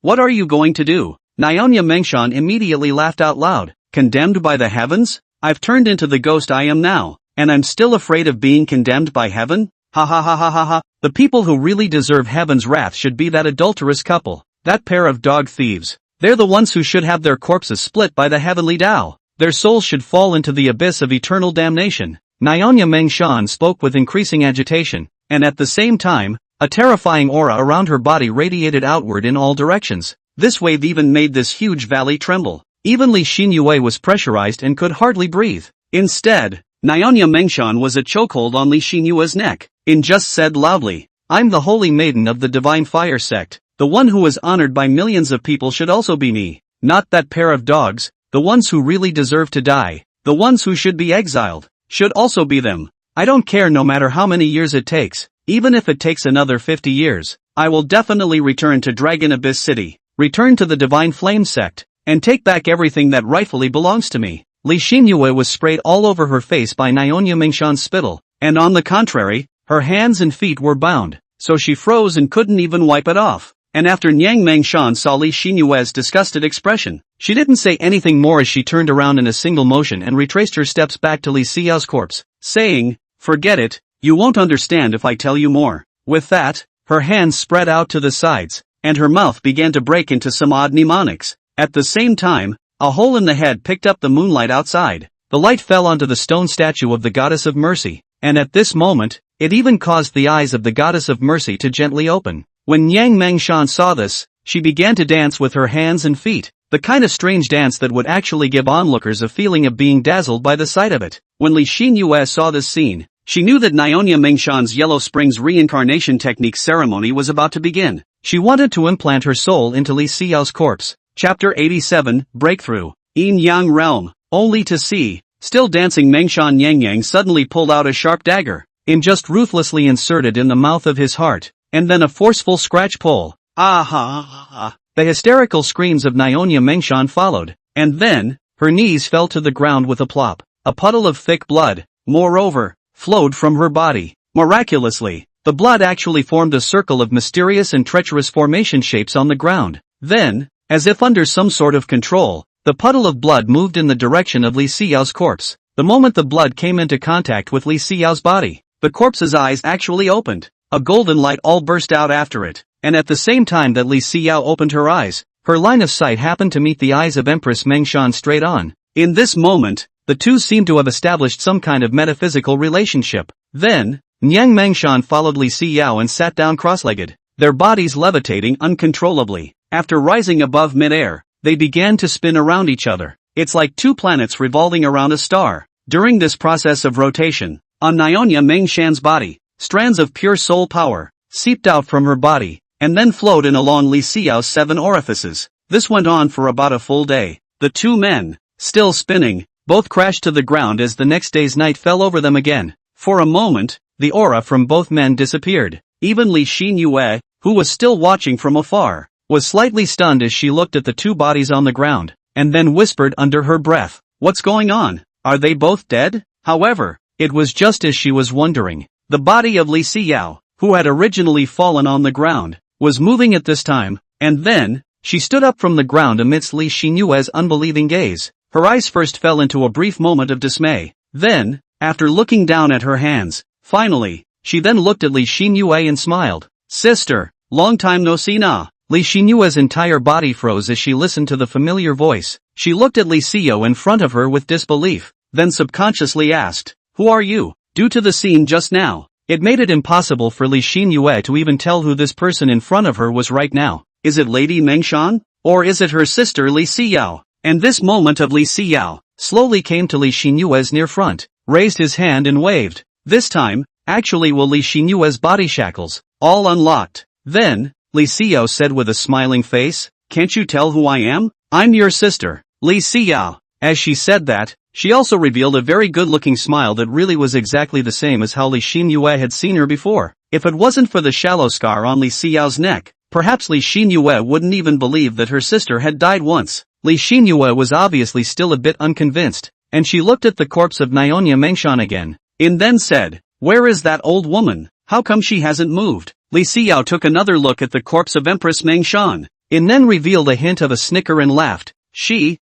What are you going to do?" Nyonya Mengshan immediately laughed out loud, "Condemned by the heavens? I've turned into the ghost I am now, and I'm still afraid of being condemned by heaven? Ha ha ha ha ha ha. The people who really deserve heaven's wrath should be that adulterous couple, that pair of dog thieves. They're the ones who should have their corpses split by the heavenly Tao. Their souls should fall into the abyss of eternal damnation." Nyonya Mengshan spoke with increasing agitation, and at the same time, a terrifying aura around her body radiated outward in all directions. This wave even made this huge valley tremble. Even Li Xinyue was pressurized and could hardly breathe. Instead, Nyonya Mengshan was a chokehold on Li Xinyue's neck, and just said loudly, "I'm the holy maiden of the divine fire sect. The one who is honored by millions of people should also be me. Not that pair of dogs. The ones who really deserve to die, the ones who should be exiled, should also be them. I don't care no matter how many years it takes, even if it takes another 50 years, I will definitely return to Dragon Abyss City." return to the divine flame sect, and take back everything that rightfully belongs to me. Li Xinyue was sprayed all over her face by Nionya Mengshan's spittle, and on the contrary, her hands and feet were bound, so she froze and couldn't even wipe it off. And after Nyang Mengshan saw Li Xinyue's disgusted expression, she didn't say anything more as she turned around in a single motion and retraced her steps back to Li Xiyao's corpse, saying, "Forget it, you won't understand if I tell you more." With that, her hands spread out to the sides, and her mouth began to break into some odd mnemonics. At the same time, a hole in the head picked up the moonlight outside. The light fell onto the stone statue of the Goddess of Mercy, and at this moment, it even caused the eyes of the Goddess of Mercy to gently open. When Nyang Mengshan saw this, she began to dance with her hands and feet, the kind of strange dance that would actually give onlookers a feeling of being dazzled by the sight of it. When Li Xinyue saw this scene, she knew that Nionya Mengshan's Yellow Springs reincarnation technique ceremony was about to begin. She wanted to implant her soul into Li Xiyao's corpse. Chapter 87, Breakthrough. Yin Yang Realm, only to see, still dancing Mengshan Yang suddenly pulled out a sharp dagger, just ruthlessly inserted in the mouth of his heart, and then a forceful scratch pull. Ah. The hysterical screams of Nionya Mengshan followed, and then, her knees fell to the ground with a plop. A puddle of thick blood, moreover, flowed from her body. Miraculously, the blood actually formed a circle of mysterious and treacherous formation shapes on the ground. Then, as if under some sort of control, the puddle of blood moved in the direction of Li Xiyao's corpse. The moment the blood came into contact with Li Xiyao's body, the corpse's eyes actually opened. A golden light all burst out after it, and at the same time that Li Xinyue opened her eyes, her line of sight happened to meet the eyes of Empress Mengshan straight on. In this moment, the two seemed to have established some kind of metaphysical relationship. Then, Nyang Mengshan followed Li Xinyue and sat down cross-legged, their bodies levitating uncontrollably. After rising above mid-air, they began to spin around each other. It's like two planets revolving around a star. During this process of rotation, on Nionya Mengshan's body, strands of pure soul power seeped out from her body, and then flowed in along Li Xiyao's 7 orifices. This went on for about a full day. The two men, still spinning, both crashed to the ground as the next day's night fell over them again. For a moment, the aura from both men disappeared. Even Li Xinyue, who was still watching from afar, was slightly stunned as she looked at the two bodies on the ground, and then whispered under her breath, "What's going on? Are they both dead?" However, it was just as she was wondering. The body of Li Xinyue, who had originally fallen on the ground, was moving at this time, and then, she stood up from the ground amidst Li Xinyue's unbelieving gaze. Her eyes first fell into a brief moment of dismay. Then, after looking down at her hands, finally, she then looked at Li Xinyue and smiled. "Sister, long time no see na." Li Xinyue's entire body froze as she listened to the familiar voice. She looked at Li Xinyue in front of her with disbelief, then subconsciously asked, "Who are you?" Due to the scene just now, it made it impossible for Li Xinyue to even tell who this person in front of her was right now. Is it Lady Mengshan? Or is it her sister Li Xinyue? And this moment of Li Xinyue slowly came to Li Xinyue's near front, raised his hand and waved. This time, actually Li Xinyue's body shackles, all unlocked. Then, Li Xinyue said with a smiling face, "Can't you tell who I am? I'm your sister, Li Xinyue." As she said that, she also revealed a very good-looking smile that really was exactly the same as how Li Xinyue had seen her before. If it wasn't for the shallow scar on Li Xinyue's neck, perhaps Li Xinyue wouldn't even believe that her sister had died once. Li Xinyue was obviously still a bit unconvinced, and she looked at the corpse of Nionya Mengshan again, and then said, "Where is that old woman? How come she hasn't moved?" Li Xinyue took another look at the corpse of Empress Mengshan, and then revealed a hint of a snicker and laughed. She,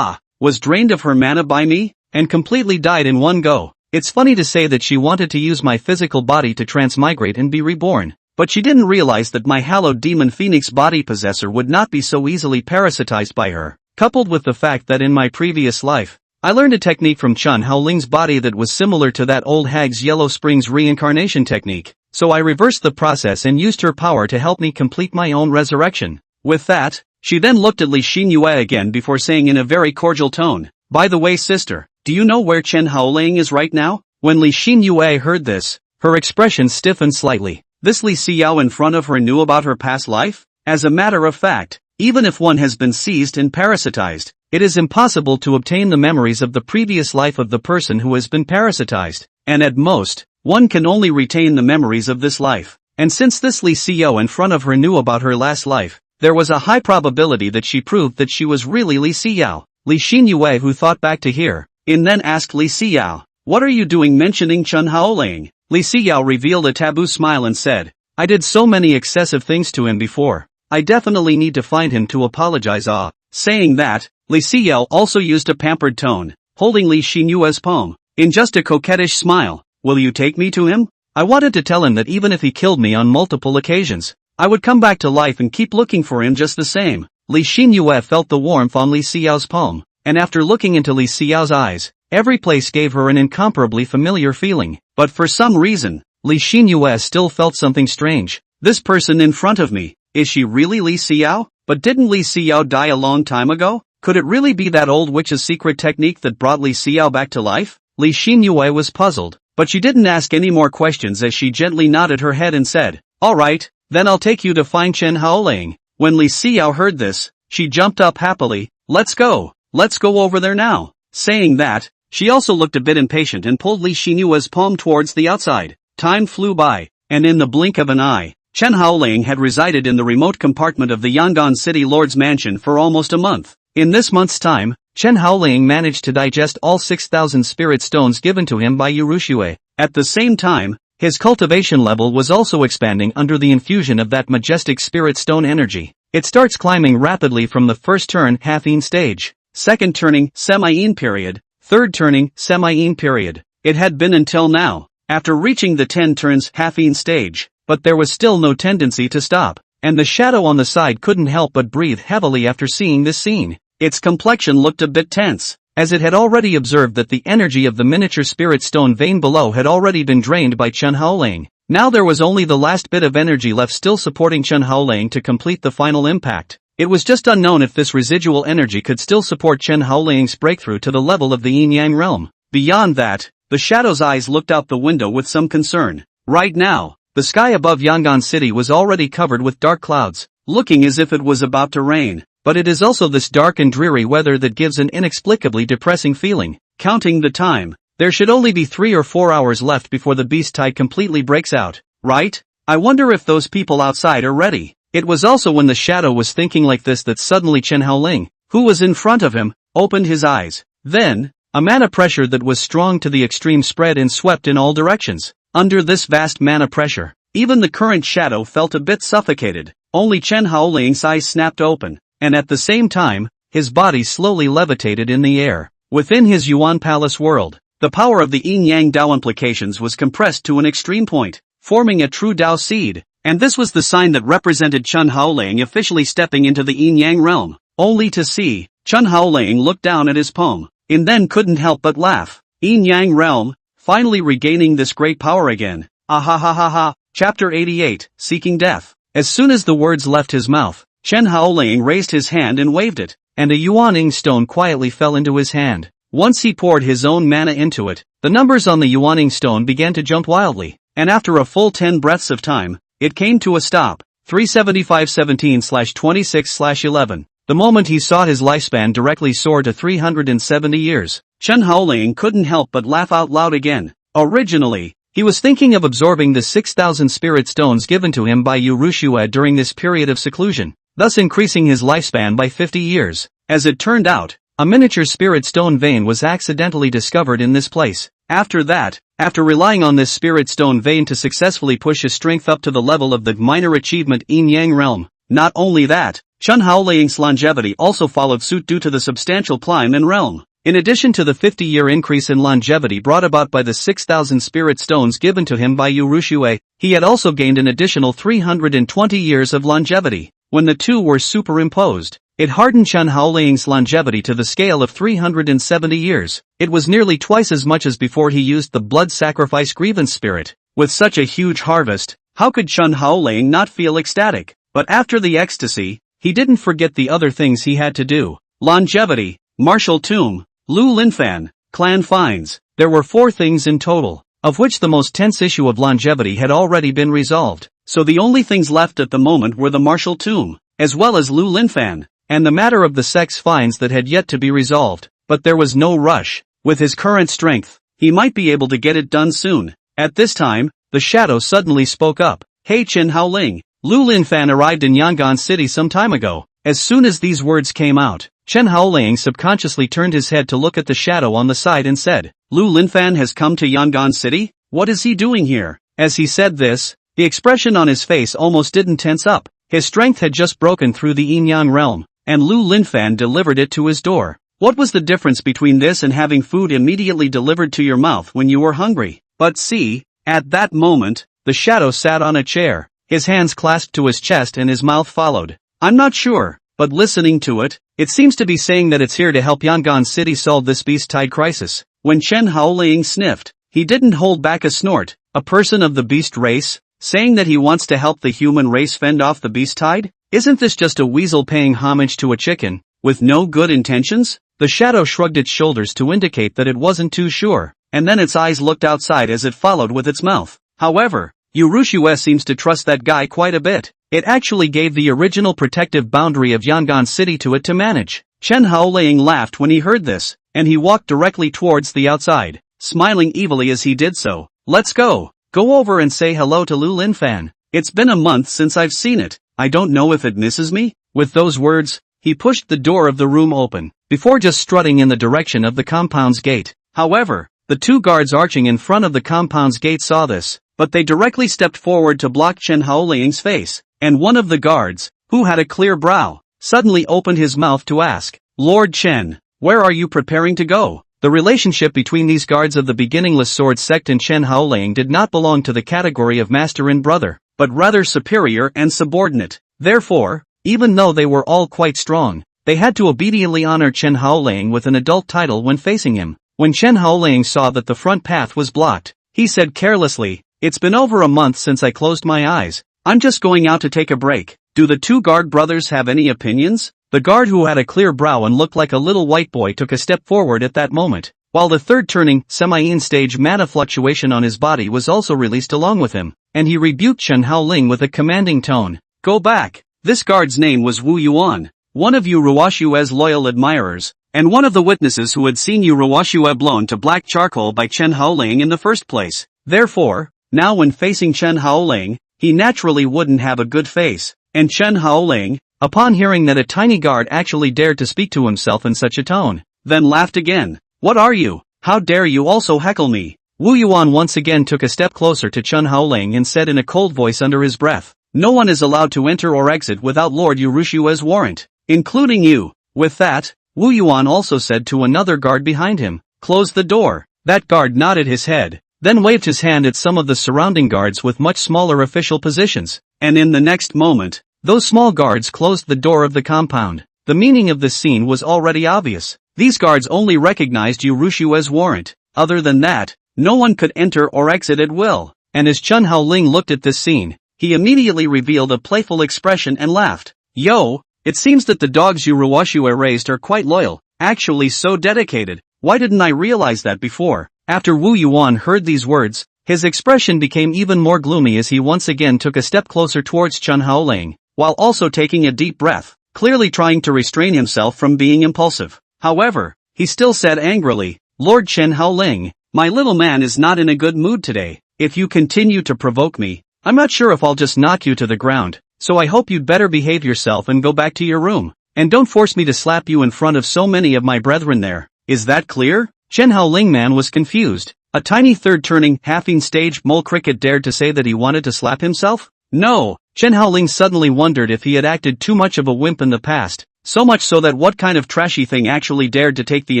was drained of her mana by me, and completely died in one go. It's funny to say that she wanted to use my physical body to transmigrate and be reborn, but she didn't realize that my hallowed demon phoenix body possessor would not be so easily parasitized by her, coupled with the fact that in my previous life, I learned a technique from Chen Haoling's body that was similar to that old hag's Yellow Springs reincarnation technique, so I reversed the process and used her power to help me complete my own resurrection. With that, she then looked at Li Xinyue again before saying in a very cordial tone, "By the way, sister, do you know where Chen Haoling is right now?" When Li Xinyue heard this, her expression stiffened slightly. This Li Xinyue in front of her knew about her past life? As a matter of fact, even if one has been seized and parasitized, it is impossible to obtain the memories of the previous life of the person who has been parasitized, and at most, one can only retain the memories of this life. And since this Li Xinyue in front of her knew about her last life, there was a high probability that she proved that she was really Li Xinyue. Li Xinyue, who thought back to hear, and then asked Li Xinyue, "What are you doing mentioning Chen Haoling?" Li Xinyue revealed a taboo smile and said, "I did so many excessive things to him before. I definitely need to find him to apologize." Saying that, Li Xinyue also used a pampered tone, holding Li Xinyue's palm, in just a coquettish smile. "Will you take me to him? I wanted to tell him that even if he killed me on multiple occasions, I would come back to life and keep looking for him just the same." Li Xinyue felt the warmth on Li Xiao's palm, and after looking into Li Xiao's eyes, every place gave her an incomparably familiar feeling. But for some reason, Li Xinyue still felt something strange. This person in front of me, is she really Li Xinyue? But didn't Li Xinyue die a long time ago? Could it really be that old witch's secret technique that brought Li Xinyue back to life? Li Xinyue was puzzled, but she didn't ask any more questions as she gently nodded her head and said, "Alright, then I'll take you to find Chen Haoling." When Li Xinyue heard this, she jumped up happily. Let's go over there now." Saying that, she also looked a bit impatient and pulled Li Xinyue's palm towards the outside. Time flew by, and in the blink of an eye, Chen Haoling had resided in the remote compartment of the Yongan City Lord's mansion for almost a month. In this month's time, Chen Haoling managed to digest all 6,000 spirit stones given to him by Liu Ruyan. At the same time, his cultivation level was also expanding under the infusion of that majestic spirit stone energy. It starts climbing rapidly from the first turn half-een stage, second turning semi-een period, third turning semi-een period. It had been until now, after reaching the 10 turns half-een stage, but there was still no tendency to stop, and the shadow on the side couldn't help but breathe heavily after seeing this scene. Its complexion looked a bit tense, as it had already observed that the energy of the miniature spirit stone vein below had already been drained by Chen Haoling. Now there was only the last bit of energy left still supporting Chen Haoling to complete the final impact. It was just unknown if this residual energy could still support Chen Haoling's breakthrough to the level of the yin-yang realm. Beyond that, the shadow's eyes looked out the window with some concern. Right now, the sky above Yongan City was already covered with dark clouds, looking as if it was about to rain. But it is also this dark and dreary weather that gives an inexplicably depressing feeling. Counting the time, there should only be 3 or 4 hours left before the beast tide completely breaks out, right? I wonder if those people outside are ready. It was also when the shadow was thinking like this that suddenly Chen Haoling, who was in front of him, opened his eyes. Then, a mana pressure that was strong to the extreme spread and swept in all directions. Under this vast mana pressure, even the current shadow felt a bit suffocated. Only Chen Haoling's eyes snapped open, and at the same time, his body slowly levitated in the air. Within his Yuan Palace world, the power of the yin-yang Dao implications was compressed to an extreme point, forming a true Dao seed, and this was the sign that represented Chen Haoling officially stepping into the yin-yang realm. Only to see, Chen Haoling looked down at his palm, and then couldn't help but laugh. Yin-yang realm, finally regaining this great power again. Ah ha ha ha ha. Chapter 88, Seeking Death. As soon as the words left his mouth, Chen Haoling raised his hand and waved it, and a Yuaning stone quietly fell into his hand. Once he poured his own mana into it, the numbers on the Yuaning stone began to jump wildly, and after a full 10 breaths of time, it came to a stop. 375-17/26/11. The moment he saw his lifespan directly soar to 370 years, Chen Haoling couldn't help but laugh out loud again. Originally, he was thinking of absorbing the 6,000 spirit stones given to him by Liu Ruyan during this period of seclusion, thus increasing his lifespan by 50 years. As it turned out, a miniature spirit stone vein was accidentally discovered in this place. After that, after relying on this spirit stone vein to successfully push his strength up to the level of the minor achievement yin-yang realm, not only that, Chen Haoling's longevity also followed suit due to the substantial climb in realm. In addition to the 50-year increase in longevity brought about by the 6,000 spirit stones given to him by Liu Ruyan, he had also gained an additional 320 years of longevity. When the two were superimposed, it hardened Chen Haoling's longevity to the scale of 370 years. It was nearly twice as much as before he used the blood sacrifice grievance spirit. With such a huge harvest, how could Chen Haoling not feel ecstatic? But after the ecstasy, he didn't forget the other things he had to do. Longevity, martial tomb, Lu Linfan, clan finds. There were 4 things in total, of which the most tense issue of longevity had already been resolved. So the only things left at the moment were the martial tomb, as well as Lu Linfan, and the matter of the sex finds that had yet to be resolved. But there was no rush. With his current strength, he might be able to get it done soon. At this time, the shadow suddenly spoke up. Hey Chen Haoling, Liu Linfan arrived in Yongan City some time ago. As soon as these words came out, Chen Haoling subconsciously turned his head to look at the shadow on the side and said, Liu Linfan has come to Yongan City? What is he doing here? As he said this, the expression on his face almost didn't tense up. His strength had just broken through the yin-yang realm, and Liu Linfan delivered it to his door. What was the difference between this and having food immediately delivered to your mouth when you were hungry? But see, at that moment, the shadow sat on a chair, his hands clasped to his chest and his mouth followed. I'm not sure, but listening to it, it seems to be saying that it's here to help Yongan City solve this beast tide crisis. When Chen Haoling sniffed, he didn't hold back a snort. A person of the beast race, saying that he wants to help the human race fend off the beast tide? Isn't this just a weasel paying homage to a chicken, with no good intentions? The shadow shrugged its shoulders to indicate that it wasn't too sure, and then its eyes looked outside as it followed with its mouth. However, Liu Ruyan seems to trust that guy quite a bit. It actually gave the original protective boundary of Yongan City to it to manage. Chen Haoling laughed when he heard this, and he walked directly towards the outside, smiling evilly as he did so. Let's go. Go over and say hello to Liu Linfan. It's been a month since I've seen it. I don't know if it misses me. With those words, he pushed the door of the room open, before just strutting in the direction of the compound's gate. However, the two guards arching in front of the compound's gate saw this, but they directly stepped forward to block Chen Haoling's face, and one of the guards, who had a clear brow, suddenly opened his mouth to ask, Lord Chen, where are you preparing to go? The relationship between these guards of the beginningless sword sect and Chen Haoling did not belong to the category of master and brother, but rather superior and subordinate. Therefore, even though they were all quite strong, they had to obediently honor Chen Haoling with an adult title when facing him. When Chen Haoling saw that the front path was blocked, he said carelessly, It's been over a month since I closed my eyes. I'm just going out to take a break. Do the two guard brothers have any opinions? The guard who had a clear brow and looked like a little white boy took a step forward at that moment, while the third turning, semi-in stage mana fluctuation on his body was also released along with him, and he rebuked Chen Haoling with a commanding tone. Go back. This guard's name was Wu Yuan, one of Yu Ruashue's loyal admirers, and one of the witnesses who had seen Yu Ruashue blown to black charcoal by Chen Haoling in the first place. Therefore, now when facing Chen Haoling, he naturally wouldn't have a good face, and Chen Haoling, upon hearing that a tiny guard actually dared to speak to himself in such a tone, then laughed again. What are you? How dare you also heckle me? Wu Yuan once again took a step closer to Chen Haoling and said in a cold voice under his breath, No one is allowed to enter or exit without Lord Yu Rushue's warrant, including you. With that, Wu Yuan also said to another guard behind him, Close the door. That guard nodded his head, then waved his hand at some of the surrounding guards with much smaller official positions, and in the next moment, those small guards closed the door of the compound. The meaning of this scene was already obvious. These guards only recognized Yu Rushue's warrant. Other than that, no one could enter or exit at will. And as Chen Haoling looked at this scene, he immediately revealed a playful expression and laughed. Yo, it seems that the dogs Yu Ruashue raised are quite loyal, actually so dedicated. Why didn't I realize that before? After Wu Yuan heard these words, his expression became even more gloomy as he once again took a step closer towards Chen Haoling, while also taking a deep breath, clearly trying to restrain himself from being impulsive. However, he still said angrily, Lord Chen Haoling, my little man is not in a good mood today. If you continue to provoke me, I'm not sure if I'll just knock you to the ground, so I hope you'd better behave yourself and go back to your room. And don't force me to slap you in front of so many of my brethren there. Is that clear? Chen Haoling man was confused. A tiny third-turning, half-in stage mole cricket dared to say that he wanted to slap himself? No. Chen Haoling suddenly wondered if he had acted too much of a wimp in the past, so much so that what kind of trashy thing actually dared to take the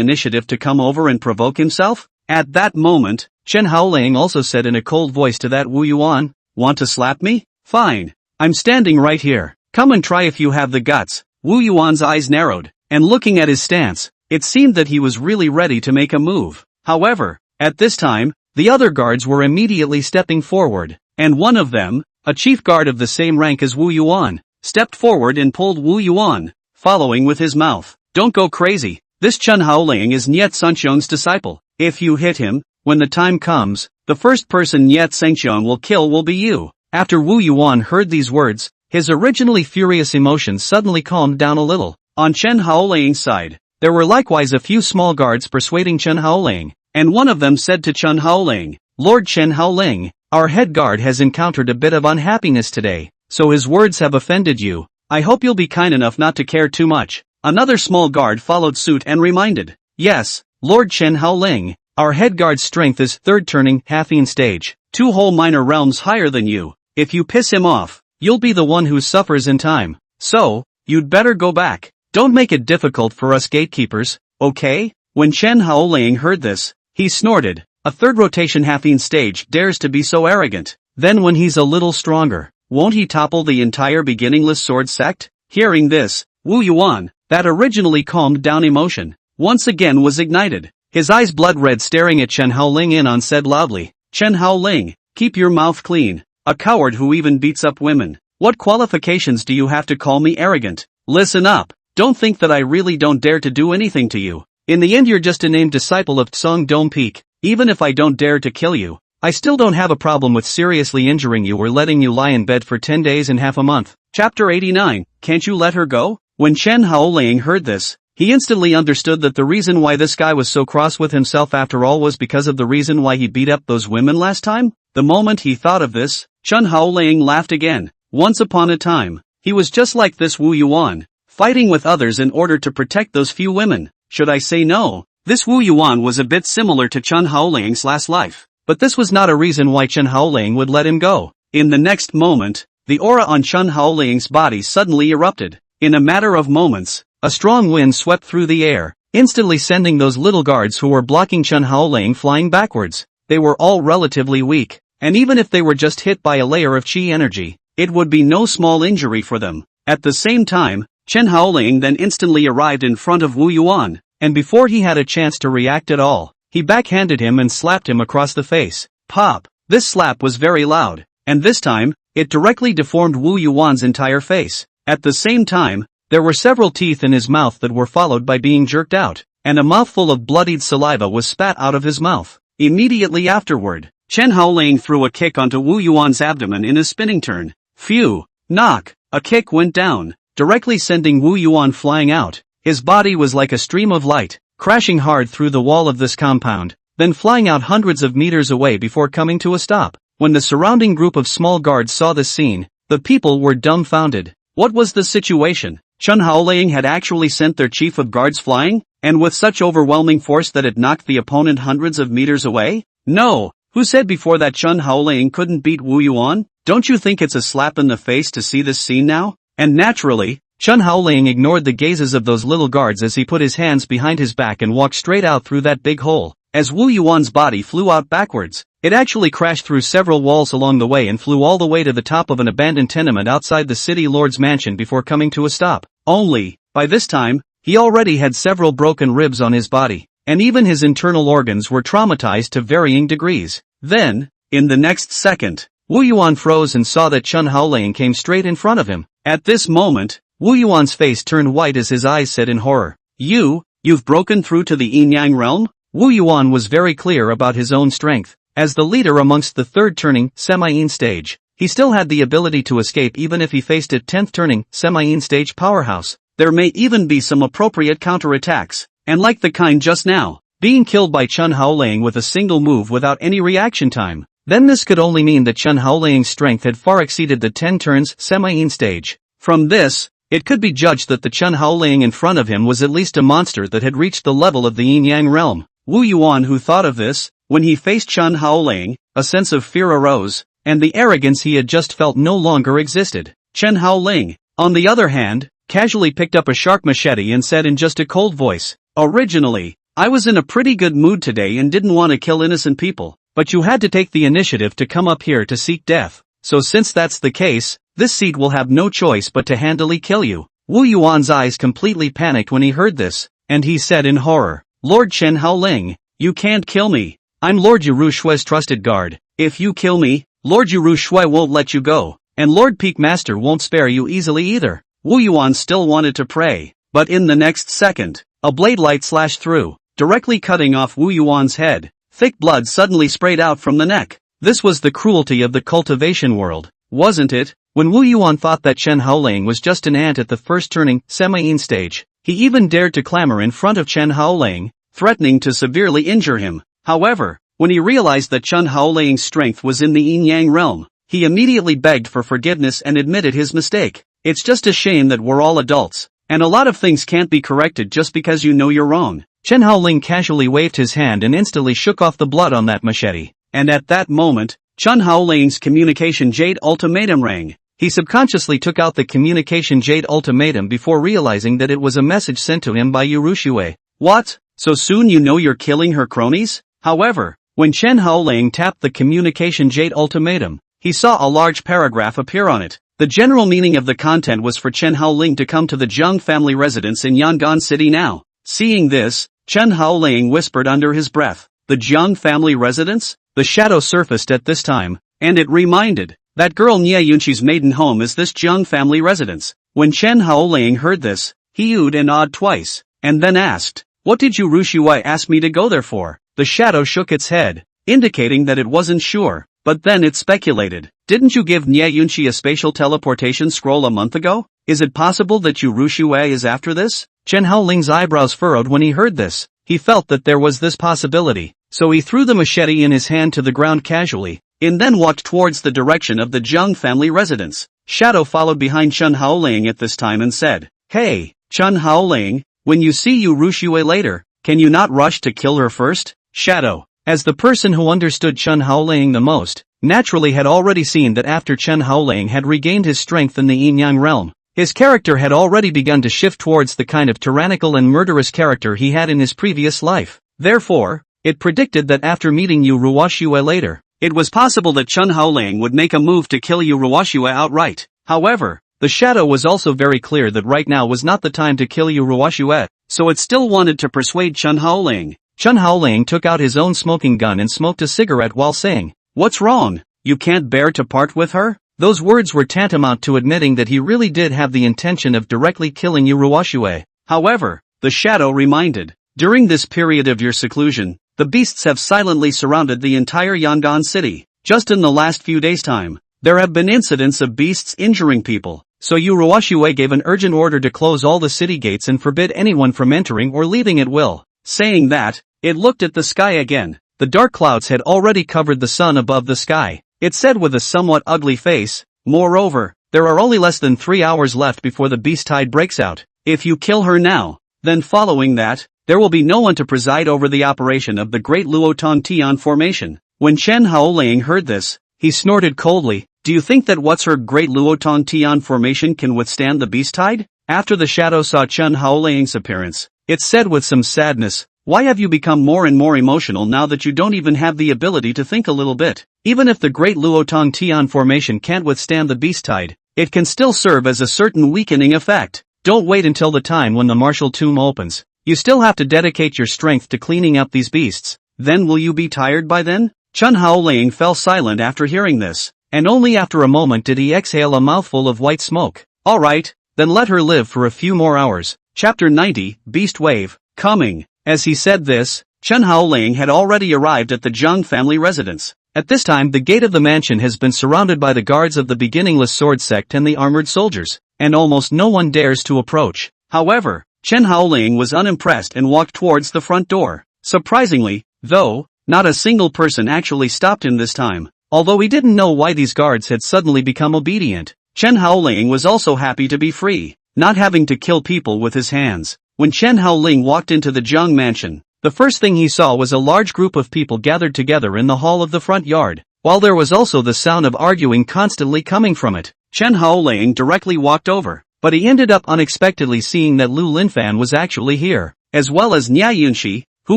initiative to come over and provoke himself? At that moment, Chen Haoling also said in a cold voice to that Wu Yuan, Want to slap me? Fine. I'm standing right here. Come and try if you have the guts. Wu Yuan's eyes narrowed, and looking at his stance, it seemed that he was really ready to make a move. However, at this time, the other guards were immediately stepping forward, and one of them, a chief guard of the same rank as Wu Yuan, stepped forward and pulled Wu Yuan, following with his mouth. Don't go crazy. This Chen Haoling is Niet Sanxiong's disciple. If you hit him, when the time comes, the first person Niet Sanxiong will kill will be you. After Wu Yuan heard these words, his originally furious emotions suddenly calmed down a little. On Chen Haoling's side, there were likewise a few small guards persuading Chen Haoling, and one of them said to Chen Haoling, Lord Chen Haoling, our head guard has encountered a bit of unhappiness today. so his words have offended you. I hope you'll be kind enough not to care too much. Another small guard followed suit and reminded. Yes, Lord Chen Haoling, our head guard's strength is third turning halfine stage, 2 whole minor realms higher than you. If you piss him off, you'll be the one who suffers in time. So, you'd better go back. Don't make it difficult for us gatekeepers, okay? When Chen Haoling heard this, he snorted. A third rotation halfine stage dares to be so arrogant. Then when he's a little stronger, won't he topple the entire beginningless sword sect? Hearing this, Wu Yuan, that originally calmed down emotion, once again was ignited. His eyes blood red staring at Chen Haoling in said loudly, Chen Haoling, keep your mouth clean. A coward who even beats up women. What qualifications do you have to call me arrogant? Listen up. Don't think that I really don't dare to do anything to you. In the end you're just a named disciple of Tsong Dome Peak. Even if I don't dare to kill you, I still don't have a problem with seriously injuring you or letting you lie in bed for 10 days and half a month. Chapter 89, Can't you let her go? When Chen Haoling heard this, he instantly understood that the reason why this guy was so cross with himself after all was because of the reason why he beat up those women last time. The moment he thought of this, Chen Haoling laughed again. Once upon a time, he was just like this Wu Yuan, fighting with others in order to protect those few women. Should I say no? This Wu Yuan was a bit similar to Chen Haoling's last life, but this was not a reason why Chen Haoling would let him go. In the next moment, the aura on Chen Haoling's body suddenly erupted. In a matter of moments, a strong wind swept through the air, instantly sending those little guards who were blocking Chen Haoling flying backwards. They were all relatively weak, and even if they were just hit by a layer of qi energy, it would be no small injury for them. At the same time, Chen Haoling then instantly arrived in front of Wu Yuan, and before he had a chance to react at all, he backhanded him and slapped him across the face. Pop! This slap was very loud, and this time, it directly deformed Wu Yuan's entire face. At the same time, there were several teeth in his mouth that were followed by being jerked out, and a mouthful of bloodied saliva was spat out of his mouth. Immediately afterward, Chen Haoling threw a kick onto Wu Yuan's abdomen in a spinning turn. Phew! Knock! A kick went down, directly sending Wu Yuan flying out. His body was like a stream of light, crashing hard through the wall of this compound, then flying out hundreds of meters away before coming to a stop. When the surrounding group of small guards saw this scene, the people were dumbfounded. What was the situation? Chen Haoling had actually sent their chief of guards flying, and with such overwhelming force that it knocked the opponent hundreds of meters away? No! Who said before that Chen Haoling couldn't beat Wu Yuan? Don't you think it's a slap in the face to see this scene now? And naturally, Chen Haoling ignored the gazes of those little guards as he put his hands behind his back and walked straight out through that big hole. As Wu Yuan's body flew out backwards, it actually crashed through several walls along the way and flew all the way to the top of an abandoned tenement outside the city lord's mansion before coming to a stop. Only, by this time, he already had several broken ribs on his body, and even his internal organs were traumatized to varying degrees. Then, in the next second, Wu Yuan froze and saw that Chen Haoling came straight in front of him. At this moment, Wu Yuan's face turned white as his eyes said in horror, You've broken through to the Yin-Yang realm? Wu Yuan was very clear about his own strength. As the leader amongst the third turning, semi-Yin stage, he still had the ability to escape even if he faced a 10th turning, semi-Yin stage powerhouse. There may even be some appropriate counterattacks, and like the kind just now, being killed by Chen Haoling with a single move without any reaction time. Then this could only mean that Chen Haoling's strength had far exceeded the 10 turns, semi-Yin stage. From this, it could be judged that the Chen Haoling in front of him was at least a monster that had reached the level of the Yin-Yang realm. Wu Yuan, who thought of this, when he faced Chen Haoling, a sense of fear arose, and the arrogance he had just felt no longer existed. Chen Haoling, on the other hand, casually picked up a sharp machete and said in just a cold voice, Originally, I was in a pretty good mood today and didn't want to kill innocent people, but you had to take the initiative to come up here to seek death. So since that's the case, this seat will have no choice but to handily kill you. Wu Yuan's eyes completely panicked when he heard this, and he said in horror, Lord Chen Haoling, you can't kill me. I'm Lord Yuru Shui's trusted guard. If you kill me, Lord Yuru Shui won't let you go, and Lord Peak Master won't spare you easily either. Wu Yuan still wanted to pray, but in the next second, a blade light slashed through, directly cutting off Wu Yuan's head. Thick blood suddenly sprayed out from the neck. This was the cruelty of the cultivation world, wasn't it? When Wu Yuan thought that Chen Haoling was just an ant at the first turning, semi-Yin stage, he even dared to clamor in front of Chen Haoling, threatening to severely injure him. However, when he realized that Chen Haoling's strength was in the Yin-Yang realm, he immediately begged for forgiveness and admitted his mistake. It's just a shame that we're all adults, and a lot of things can't be corrected just because you know you're wrong. Chen Haoling casually waved his hand and instantly shook off the blood on that machete. And at that moment, Chen Haoling's communication jade ultimatum rang. He subconsciously took out the communication jade ultimatum before realizing that it was a message sent to him by Liu Ruyan. What? So soon you know you're killing her cronies? However, when Chen Haoling tapped the communication jade ultimatum, he saw a large paragraph appear on it. The general meaning of the content was for Chen Haoling to come to the Jiang family residence in Yongan City now. Seeing this, Chen Haoling whispered under his breath, "The Jiang family residence?" The shadow surfaced at this time, and it reminded, that girl Li Xinyue's maiden home is this Jiang family residence. When Chen Haoling heard this, he oohed and awed twice, and then asked, "What did Liu Ruyan ask me to go there for?" The shadow shook its head, indicating that it wasn't sure, but then it speculated, "Didn't you give Li Xinyue a spatial teleportation scroll a month ago? Is it possible that Liu Ruyan is after this?" Chen Haoling's eyebrows furrowed when he heard this. He felt that there was this possibility, so he threw the machete in his hand to the ground casually, and then walked towards the direction of the Jiang family residence. Shadow followed behind Chen Haoling at this time and said, "Hey, Chen Haoling, when you see Liu Ruyan later, can you not rush to kill her first?" Shadow, as the person who understood Chen Haoling the most, naturally had already seen that after Chen Haoling had regained his strength in the yin-yang realm, his character had already begun to shift towards the kind of tyrannical and murderous character he had in his previous life. Therefore, it predicted that after meeting Liu Ruyan later, it was possible that Chen Haoling would make a move to kill Liu Ruyan outright. However, the shadow was also very clear that right now was not the time to kill Liu Ruyan, so it still wanted to persuade Chen Haoling. Chen Haoling took out his own smoking gun and smoked a cigarette while saying, "What's wrong? You can't bear to part with her?" Those words were tantamount to admitting that he really did have the intention of directly killing Liu Ruyan. However, the shadow reminded, "During this period of your seclusion, the beasts have silently surrounded the entire Yongan City. Just in the last few days' time, there have been incidents of beasts injuring people, so Liu Ruyan gave an urgent order to close all the city gates and forbid anyone from entering or leaving at will." Saying that, it looked at the sky again. The dark clouds had already covered the sun above the sky. It said with a somewhat ugly face, "Moreover, there are only less than 3 hours left before the beast tide breaks out. If you kill her now, then following that, there will be no one to preside over the operation of the Great Luotong Tian formation." When Chen Haoling heard this, he snorted coldly, "Do you think that what's her Great Luotong Tian formation can withstand the beast tide?" After the shadow saw Chen Haoling's appearance, it said with some sadness, "Why have you become more and more emotional now that you don't even have the ability to think a little bit? Even if the Great Luotong Tian formation can't withstand the beast tide, it can still serve as a certain weakening effect. Don't wait until the time when the martial tomb opens. You still have to dedicate your strength to cleaning up these beasts. Then will you be tired by then?" Chen Haoling fell silent after hearing this, and only after a moment did he exhale a mouthful of white smoke. "Alright, then let her live for a few more hours." Chapter 90, Beast Wave, Coming. As he said this, Chen Haoling had already arrived at the Jiang family residence. At this time the gate of the mansion has been surrounded by the guards of the beginningless sword sect and the armored soldiers, and almost no one dares to approach. However, Chen Haoling was unimpressed and walked towards the front door. Surprisingly, though, not a single person actually stopped him this time. Although he didn't know why these guards had suddenly become obedient, Chen Haoling was also happy to be free, not having to kill people with his hands. When Chen Haoling walked into the Jiang mansion, the first thing he saw was a large group of people gathered together in the hall of the front yard, while there was also the sound of arguing constantly coming from it. Chen Haoling directly walked over, but he ended up unexpectedly seeing that Lu Linfan was actually here, as well as Li Xinyue, who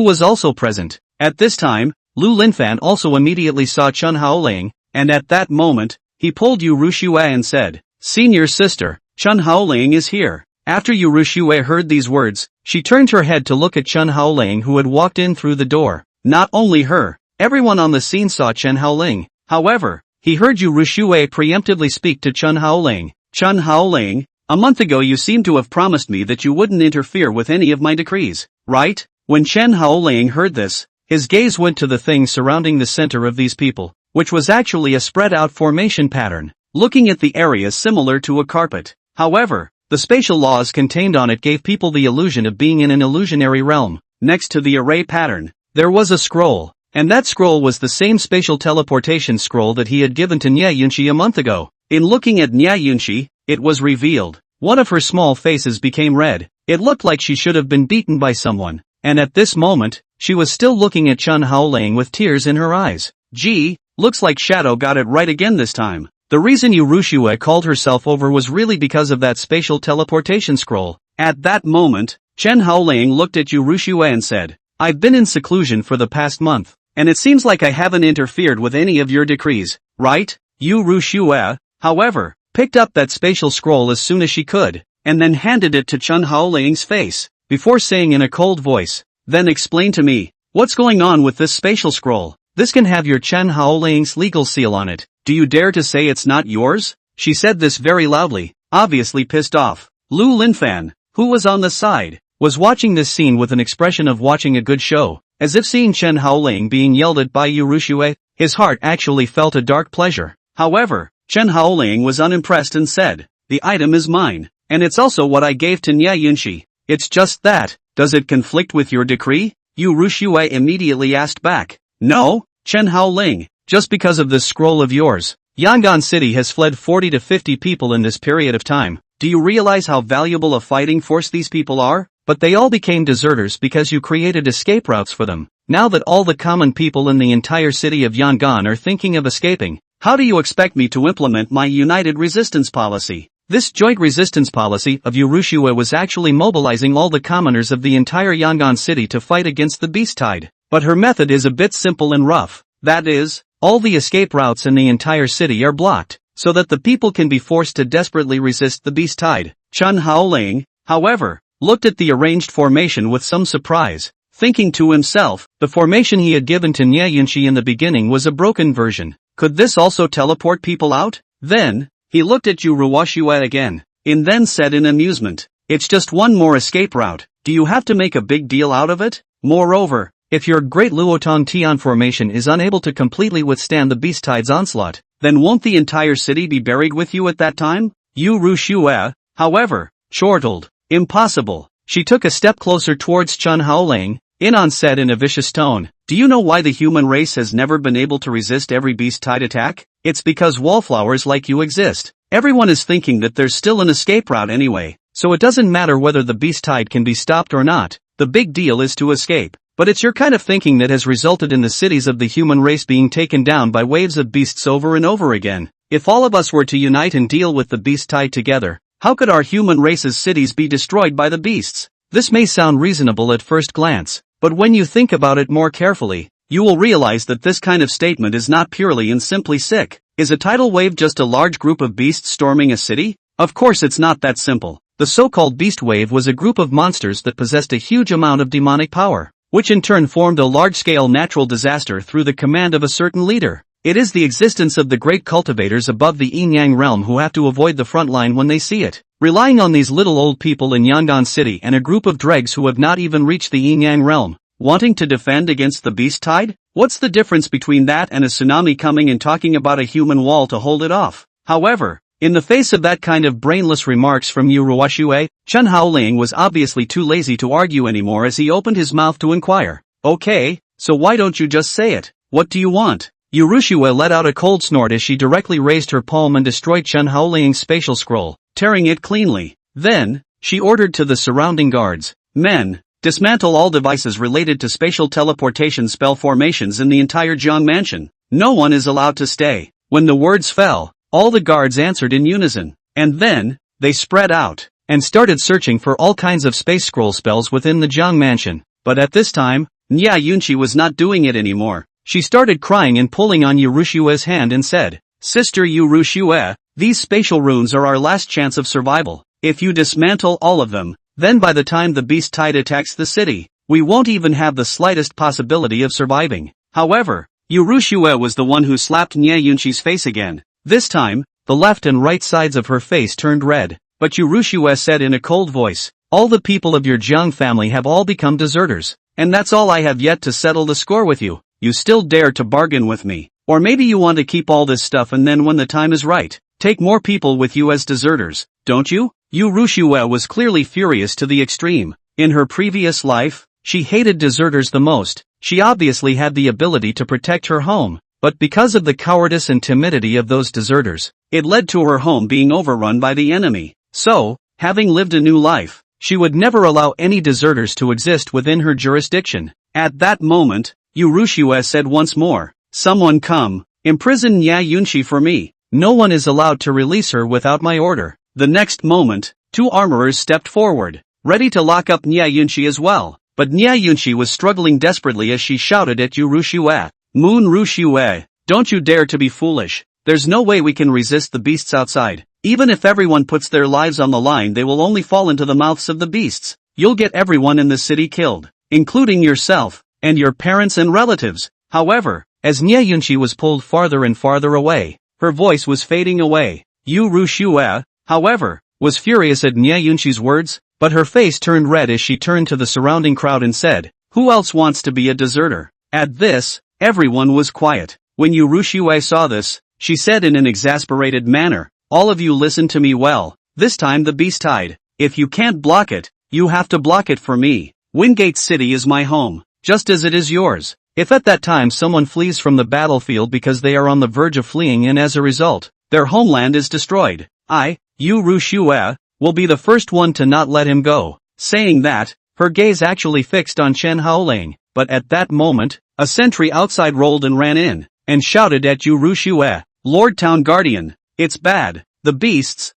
was also present. At this time, Lu Linfan also immediately saw Chen Haoling, and at that moment, he pulled Liu Ruyan and said, "Senior sister, Chen Haoling is here." After Liu Ruyan heard these words, she turned her head to look at Chen Haoling who had walked in through the door. Not only her, everyone on the scene saw Chen Haoling. However, he heard Liu Ruyan preemptively speak to Chen Haoling. "Chen Haoling, a month ago you seemed to have promised me that you wouldn't interfere with any of my decrees, right?" When Chen Haoling heard this, his gaze went to the things surrounding the center of these people, which was actually a spread-out formation pattern, looking at the area similar to a carpet. However, the spatial laws contained on it gave people the illusion of being in an illusionary realm. Next to the array pattern, there was a scroll, And that scroll was the same spatial teleportation scroll that he had given to Yunxi a month ago. In looking at Yunxi, it was revealed. One of her small faces became red. It looked like she should have been beaten by someone. And at this moment, she was still looking at Chen Haoling with tears in her eyes. Gee, looks like Shadow got it right again this time. The reason Liu Ruyan called herself over was really because of that spatial teleportation scroll. At that moment, Chen Haoling looked at Liu Ruyan and said, I've been in seclusion for the past month, and it seems like I haven't interfered with any of your decrees, right? Liu Ruyan, however, picked up that spatial scroll as soon as she could, and then handed it to Chen Haoling's face, before saying in a cold voice, then explain to me, what's going on with this spatial scroll? This can have your Chen Haoling's legal seal on it. Do you dare to say it's not yours? She said this very loudly, obviously pissed off. Lu Linfan, who was on the side, was watching this scene with an expression of watching a good show, as if seeing Chen Haoling being yelled at by Liu Ruyan, his heart actually felt a dark pleasure. However, Chen Haoling was unimpressed and said, the item is mine, and it's also what I gave to Yunxi. It's just that, does it conflict with your decree? Liu Ruyan immediately asked back. No, Chen Haoling, just because of this scroll of yours. Yongan City has fled 40 to 50 people in this period of time. Do you realize how valuable a fighting force these people are? But they all became deserters because you created escape routes for them. Now that all the common people in the entire city of Yongan are thinking of escaping, how do you expect me to implement my united resistance policy? This joint resistance policy of Liu Ruyan was actually mobilizing all the commoners of the entire Yongan City to fight against the beast tide. But her method is a bit simple and rough. That is, all the escape routes in the entire city are blocked, so that the people can be forced to desperately resist the beast tide. Chen Haoling, however, looked at the arranged formation with some surprise, thinking to himself, the formation he had given to Yunxi in the beginning was a broken version. Could this also teleport people out? Then, he looked at Liu Ruyan again, and then said in amusement, it's just one more escape route. Do you have to make a big deal out of it? Moreover, if your Great Luotong Tian formation is unable to completely withstand the beast tide's onslaught, then won't the entire city be buried with you at that time? Liu Ruyan, however, chortled. Impossible. She took a step closer towards Chen Haoling, Inon said in a vicious tone, do you know why the human race has never been able to resist every beast tide attack? It's because wallflowers like you exist. Everyone is thinking that there's still an escape route anyway, so it doesn't matter whether the beast tide can be stopped or not. The big deal is to escape. But it's your kind of thinking that has resulted in the cities of the human race being taken down by waves of beasts over and over again. If all of us were to unite and deal with the beast tide together, how could our human race's cities be destroyed by the beasts? This may sound reasonable at first glance, but when you think about it more carefully, you will realize that this kind of statement is not purely and simply sick. Is a tidal wave just a large group of beasts storming a city? Of course it's not that simple. The so-called beast wave was a group of monsters that possessed a huge amount of demonic power, which in turn formed a large-scale natural disaster through the command of a certain leader. It is the existence of the great cultivators above the yin-yang realm who have to avoid the front line when they see it, relying on these little old people in Yongan City and a group of dregs who have not even reached the yin-yang realm, wanting to defend against the beast tide? What's the difference between that and a tsunami coming and talking about a human wall to hold it off? However, in the face of that kind of brainless remarks from Liu Ruyan, Chen Haoling was obviously too lazy to argue anymore as he opened his mouth to inquire. Okay, so why don't you just say it? What do you want? Liu Ruyan let out a cold snort as she directly raised her palm and destroyed Chen Haoling's spatial scroll, tearing it cleanly. Then, she ordered to the surrounding guards, men, dismantle all devices related to spatial teleportation spell formations in the entire Jiang mansion. No one is allowed to stay. When the words fell, all the guards answered in unison, and then, they spread out, and started searching for all kinds of space scroll spells within the Jiang mansion. But at this time, Yunxi was not doing it anymore. She started crying and pulling on Liu Ruyan's hand and said, Sister Liu Ruyan, these spatial runes are our last chance of survival. If you dismantle all of them, then by the time the beast tide attacks the city, we won't even have the slightest possibility of surviving. However, Liu Ruyan was the one who slapped Yunxi's face again. This time, the left and right sides of her face turned red, but Liu Ruyan said in a cold voice, all the people of your Jiang family have all become deserters, and that's all I have yet to settle the score with you. You still dare to bargain with me, or maybe you want to keep all this stuff and then when the time is right, take more people with you as deserters, don't you? Liu Ruyan was clearly furious to the extreme. In her previous life, she hated deserters the most, She obviously had the ability to protect her home, but because of the cowardice and timidity of those deserters, it led to her home being overrun by the enemy. So, having lived a new life, she would never allow any deserters to exist within her jurisdiction. At that moment, Liu Ruyan said once more, "Someone come, imprison Li Xinyue for me. No one is allowed to release her without my order." The next moment, 2 armorers stepped forward, ready to lock up Li Xinyue as well, but Li Xinyue was struggling desperately as she shouted at Liu Ruyan, "Moon Ruyan, don't you dare to be foolish. There's no way we can resist the beasts outside. Even if everyone puts their lives on the line, they will only fall into the mouths of the beasts. You'll get everyone in the city killed, including yourself, and your parents and relatives." However, as Li Xinyue was pulled farther and farther away, her voice was fading away. Liu Ruyan, however, was furious at Li Xinyue's words, but her face turned red as she turned to the surrounding crowd and said, "Who else wants to be a deserter?" At this, everyone was quiet. When Liu Ruyan saw this, she said in an exasperated manner, "All of you listen to me well. This time the beast tide. If you can't block it, you have to block it for me. Wingate City is my home, just as it is yours. If at that time someone flees from the battlefield because they are on the verge of fleeing and as a result, their homeland is destroyed, I, Liu Ruyan, will be the first one to not let him go." Saying that, her gaze actually fixed on Chen Haoling, but at that moment, a sentry outside rolled and ran in, and shouted at Liu Ruyan, "Lord Town Guardian, it's bad. The beasts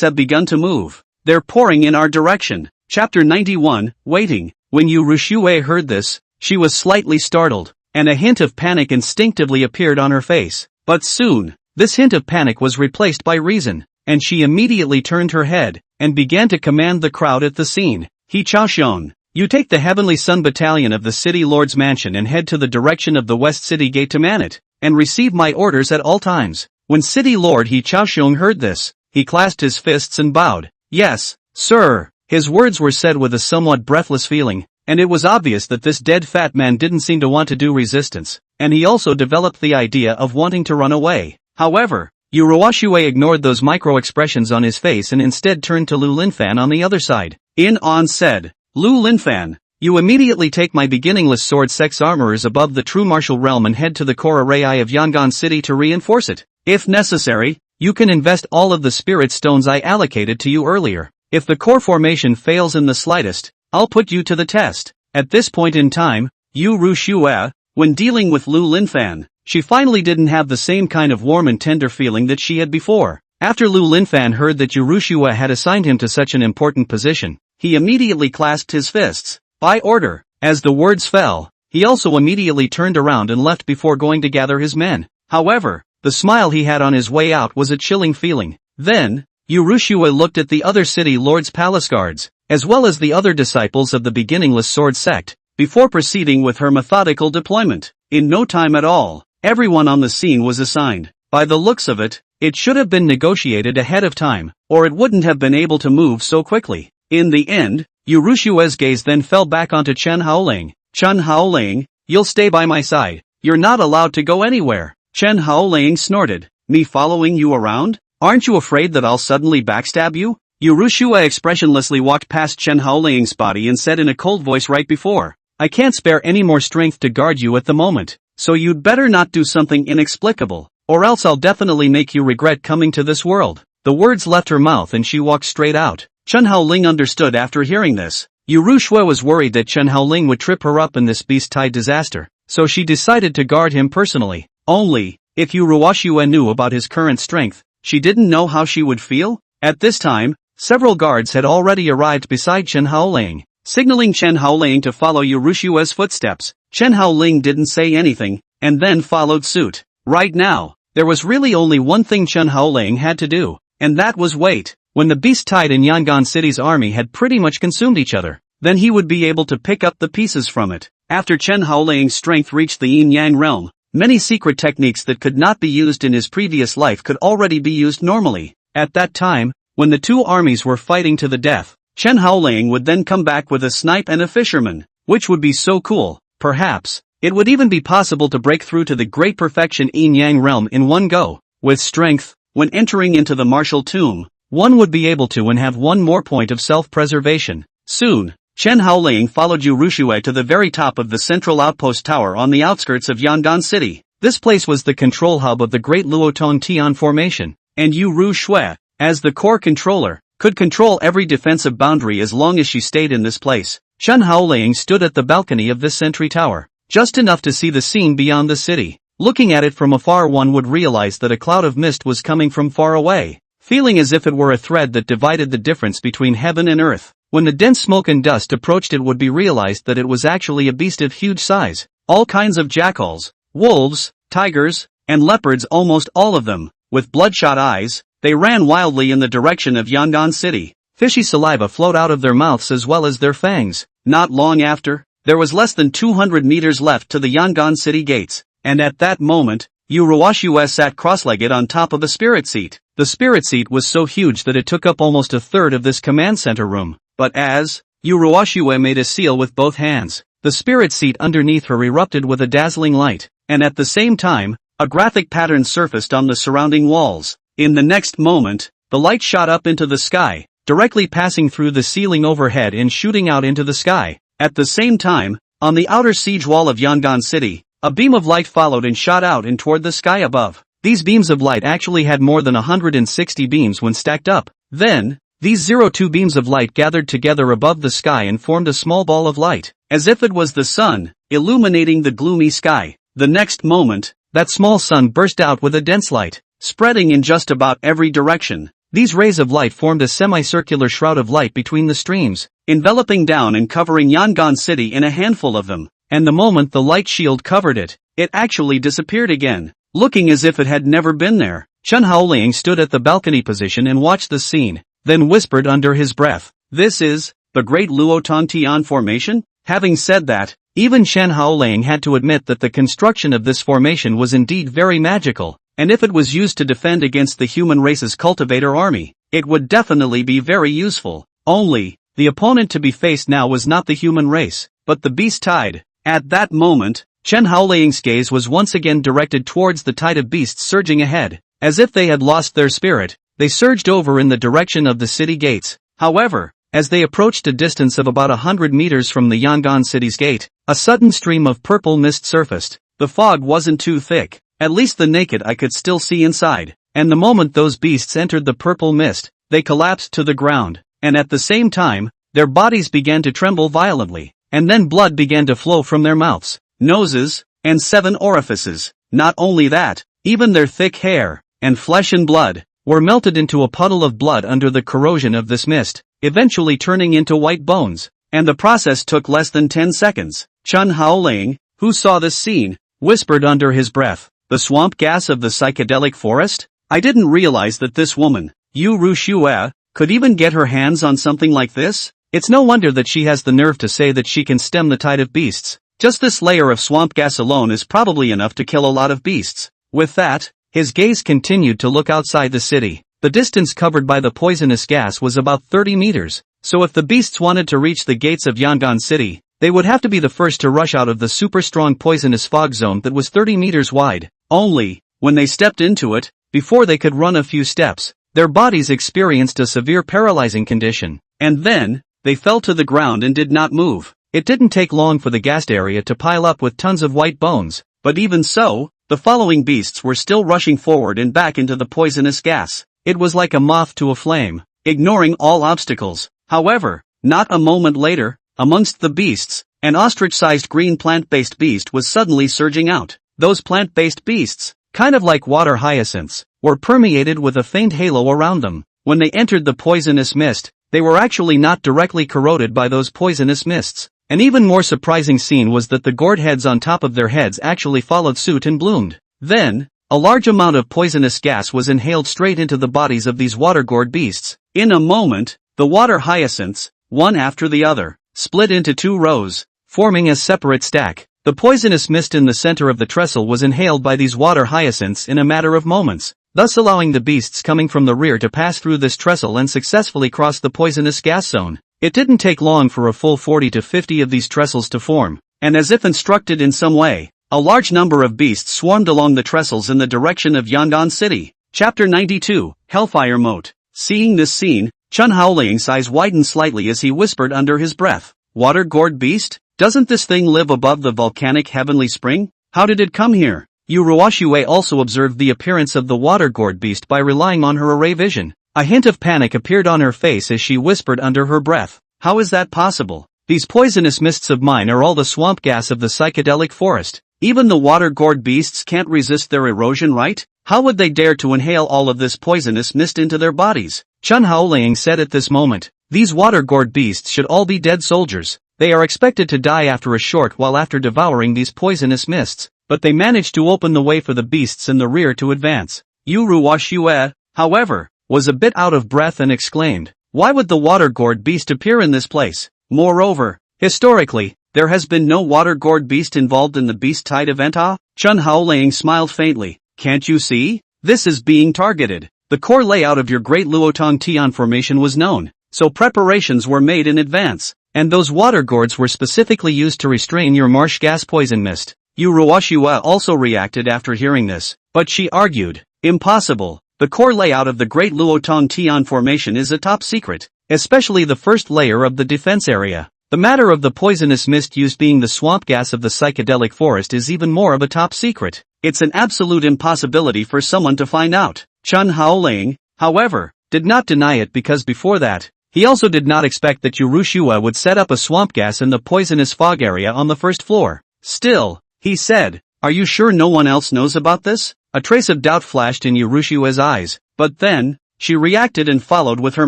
have begun to move. They're pouring in our direction." Chapter 91, Waiting. When Liu Ruyan heard this, she was slightly startled, and a hint of panic instinctively appeared on her face. But soon, this hint of panic was replaced by reason, and she immediately turned her head, and began to command the crowd at the scene. "Jiangshan, you take the Heavenly Sun Battalion of the City Lord's Mansion and head to the direction of the West City Gate to man it, and receive my orders at all times." When City Lord Jiangshan heard this, he clasped his fists and bowed. "Yes, sir." His words were said with a somewhat breathless feeling, and it was obvious that this dead fat man didn't seem to want to do resistance, and he also developed the idea of wanting to run away. However, Liu Ruyan ignored those micro-expressions on his face and instead turned to Liu Linfan on the other side. On said, "Liu Linfan, you immediately take my beginningless sword sex armorers above the true martial realm and head to the core array of Yongan City to reinforce it. If necessary, you can invest all of the spirit stones I allocated to you earlier. If the core formation fails in the slightest, I'll put you to the test." At this point in time, Liu Ruyan, when dealing with Liu Linfan, she finally didn't have the same kind of warm and tender feeling that she had before. After Liu Linfan heard that Liu Ruyan had assigned him to such an important position, he immediately clasped his fists. "By order." As the words fell, he also immediately turned around and left before going to gather his men. However, the smile he had on his way out was a chilling feeling. Then, Liu Ruyan looked at the other city lords' palace guards, as well as the other disciples of the beginningless sword sect, before proceeding with her methodical deployment. In no time at all, everyone on the scene was assigned. By the looks of it, it should have been negotiated ahead of time, or it wouldn't have been able to move so quickly. In the end, Liu Ruyan's gaze then fell back onto Chen Haoling. "Chen Haoling, you'll stay by my side. You're not allowed to go anywhere." Chen Haoling snorted. "Me following you around? Aren't you afraid that I'll suddenly backstab you?" Liu Ruyan expressionlessly walked past Chen Haoling's body and said in a cold voice right before, "I can't spare any more strength to guard you at the moment, so you'd better not do something inexplicable, or else I'll definitely make you regret coming to this world." The words left her mouth and she walked straight out. Chen Haoling understood after hearing this. Liu Ruyan was worried that Chen Haoling would trip her up in this beast-tide disaster, so she decided to guard him personally. Only, if Liu Ruyan knew about his current strength, she didn't know how she would feel. At this time, several guards had already arrived beside Chen Haoling, signaling Chen Haoling to follow Liu Ruyan's footsteps. Chen Haoling didn't say anything, and then followed suit. Right now, there was really only one thing Chen Haoling had to do, and that was wait. When the beast tide in Yongan City's army had pretty much consumed each other, then he would be able to pick up the pieces from it. After Chen Haoling's strength reached the yin-yang realm, many secret techniques that could not be used in his previous life could already be used normally. At that time, when the two armies were fighting to the death, Chen Haoling would then come back with a snipe and a fisherman, which would be so cool. Perhaps, it would even be possible to break through to the great perfection yin-yang realm in one go. With strength, when entering into the martial tomb, one would be able to and have one more point of self-preservation. Soon, Chen Haoling followed Liu Ruyan to the very top of the central outpost tower on the outskirts of Yongan City. This place was the control hub of the Great Luotung Tian formation, and Liu Ruyan, as the core controller, could control every defensive boundary as long as she stayed in this place. Chen Haoling stood at the balcony of this sentry tower, just enough to see the scene beyond the city. Looking at it from afar, one would realize that a cloud of mist was coming from far away, feeling as if it were a thread that divided the difference between heaven and earth. When the dense smoke and dust approached, it would be realized that it was actually a beast of huge size. All kinds of jackals, wolves, tigers, and leopards, almost all of them, with bloodshot eyes, they ran wildly in the direction of Yongan City. Fishy saliva flowed out of their mouths as well as their fangs. Not long after, there was less than 200 meters left to the Yongan City gates, and at that moment, Liu Ruyan sat cross-legged on top of the spirit seat. The spirit seat was so huge that it took up almost a third of this command center room. But as Liu Ruyan made a seal with both hands, the spirit seat underneath her erupted with a dazzling light, and at the same time, a graphic pattern surfaced on the surrounding walls. In the next moment, the light shot up into the sky, directly passing through the ceiling overhead and shooting out into the sky. At the same time, on the outer siege wall of Yongan City, a beam of light followed and shot out and toward the sky above. These beams of light actually had more than 160 beams when stacked up. Then, these 02 beams of light gathered together above the sky and formed a small ball of light, as if it was the sun, illuminating the gloomy sky. The next moment, that small sun burst out with a dense light, spreading in just about every direction. These rays of light formed a semicircular shroud of light between the streams, enveloping down and covering Yongan City in a handful of them. And the moment the light shield covered it, it actually disappeared again, looking as if it had never been there. Chen Haoling stood at the balcony position and watched the scene, then whispered under his breath, "This is the Great Luotung Tian formation?" Having said that, even Chen Haoling had to admit that the construction of this formation was indeed very magical, and if it was used to defend against the human race's cultivator army, it would definitely be very useful. Only, the opponent to be faced now was not the human race, but the beast tide. At that moment, Chen Haoling's gaze was once again directed towards the tide of beasts surging ahead. As if they had lost their spirit, they surged over in the direction of the city gates. However, as they approached a distance of about 100 meters from the Yongan City's gate, a sudden stream of purple mist surfaced. The fog wasn't too thick, at least the naked eye could still see inside, and the moment those beasts entered the purple mist, they collapsed to the ground, and at the same time, their bodies began to tremble violently, and then blood began to flow from their mouths, noses, and 7 orifices. Not only that, even their thick hair, and flesh and blood, were melted into a puddle of blood under the corrosion of this mist, eventually turning into white bones, and the process took less than 10 seconds. Chen Haoling, who saw this scene, whispered under his breath, "The swamp gas of the psychedelic forest? I didn't realize that this woman, Liu Ruyan, could even get her hands on something like this. It's no wonder that she has the nerve to say that she can stem the tide of beasts. Just this layer of swamp gas alone is probably enough to kill a lot of beasts." With that, his gaze continued to look outside the city. The distance covered by the poisonous gas was about 30 meters, so if the beasts wanted to reach the gates of Yongan City, they would have to be the first to rush out of the super-strong poisonous fog zone that was 30 meters wide. Only, when they stepped into it, before they could run a few steps, their bodies experienced a severe paralyzing condition, and then, they fell to the ground and did not move. It didn't take long for the gassed area to pile up with tons of white bones, but even so, the following beasts were still rushing forward and back into the poisonous gas. It was like a moth to a flame, ignoring all obstacles. However, not a moment later, amongst the beasts, an ostrich-sized green plant-based beast was suddenly surging out. Those plant-based beasts, kind of like water hyacinths, were permeated with a faint halo around them. When they entered the poisonous mist, they were actually not directly corroded by those poisonous mists. An even more surprising scene was that the gourd heads on top of their heads actually followed suit and bloomed. Then, a large amount of poisonous gas was inhaled straight into the bodies of these water-gourd beasts. In a moment, the water hyacinths, one after the other, split into 2 rows, forming a separate stack. The poisonous mist in the center of the trestle was inhaled by these water hyacinths in a matter of moments, thus allowing the beasts coming from the rear to pass through this trestle and successfully cross the poisonous gas zone. It didn't take long for a full 40 to 50 of these trestles to form, and as if instructed in some way, a large number of beasts swarmed along the trestles in the direction of Yongan City. Chapter 92, Hellfire Moat. Seeing this scene, Chen Haoling's eyes widened slightly as he whispered under his breath, Water-gourd beast? Doesn't this thing live above the volcanic heavenly spring? How did it come here? Liu Ruyan also observed the appearance of the water-gourd beast by relying on her array vision. A hint of panic appeared on her face as she whispered under her breath. How is that possible? These poisonous mists of mine are all the swamp gas of the psychedelic forest. Even the water-gourd beasts can't resist their erosion, right? How would they dare to inhale all of this poisonous mist into their bodies? Chen Haoling said at this moment. These water-gourd beasts should all be dead soldiers. They are expected to die after a short while after devouring these poisonous mists, but they managed to open the way for the beasts in the rear to advance. Liu Ruyan, however, was a bit out of breath and exclaimed, why would the water-gourd beast appear in this place? Moreover, historically, there has been no water-gourd beast involved in the beast tide event. Chen Haoling smiled faintly. Can't you see? This is being targeted. The core layout of your Great Luotong Tian formation was known, so preparations were made in advance, and those water gourds were specifically used to restrain your marsh gas poison mist. Liu Ruyan also reacted after hearing this, but she argued, impossible. The core layout of the Great Luotong Tian formation is a top secret, especially the first layer of the defense area. The matter of the poisonous mist used being the swamp gas of the psychedelic forest is even more of a top secret. It's an absolute impossibility for someone to find out. Chen Haoling, however, did not deny it because before that, he also did not expect that Liu Ruyan would set up a swamp gas in the poisonous fog area on the first floor. Still, he said, are you sure no one else knows about this? A trace of doubt flashed in Liu Ruyan's eyes, but then, she reacted and followed with her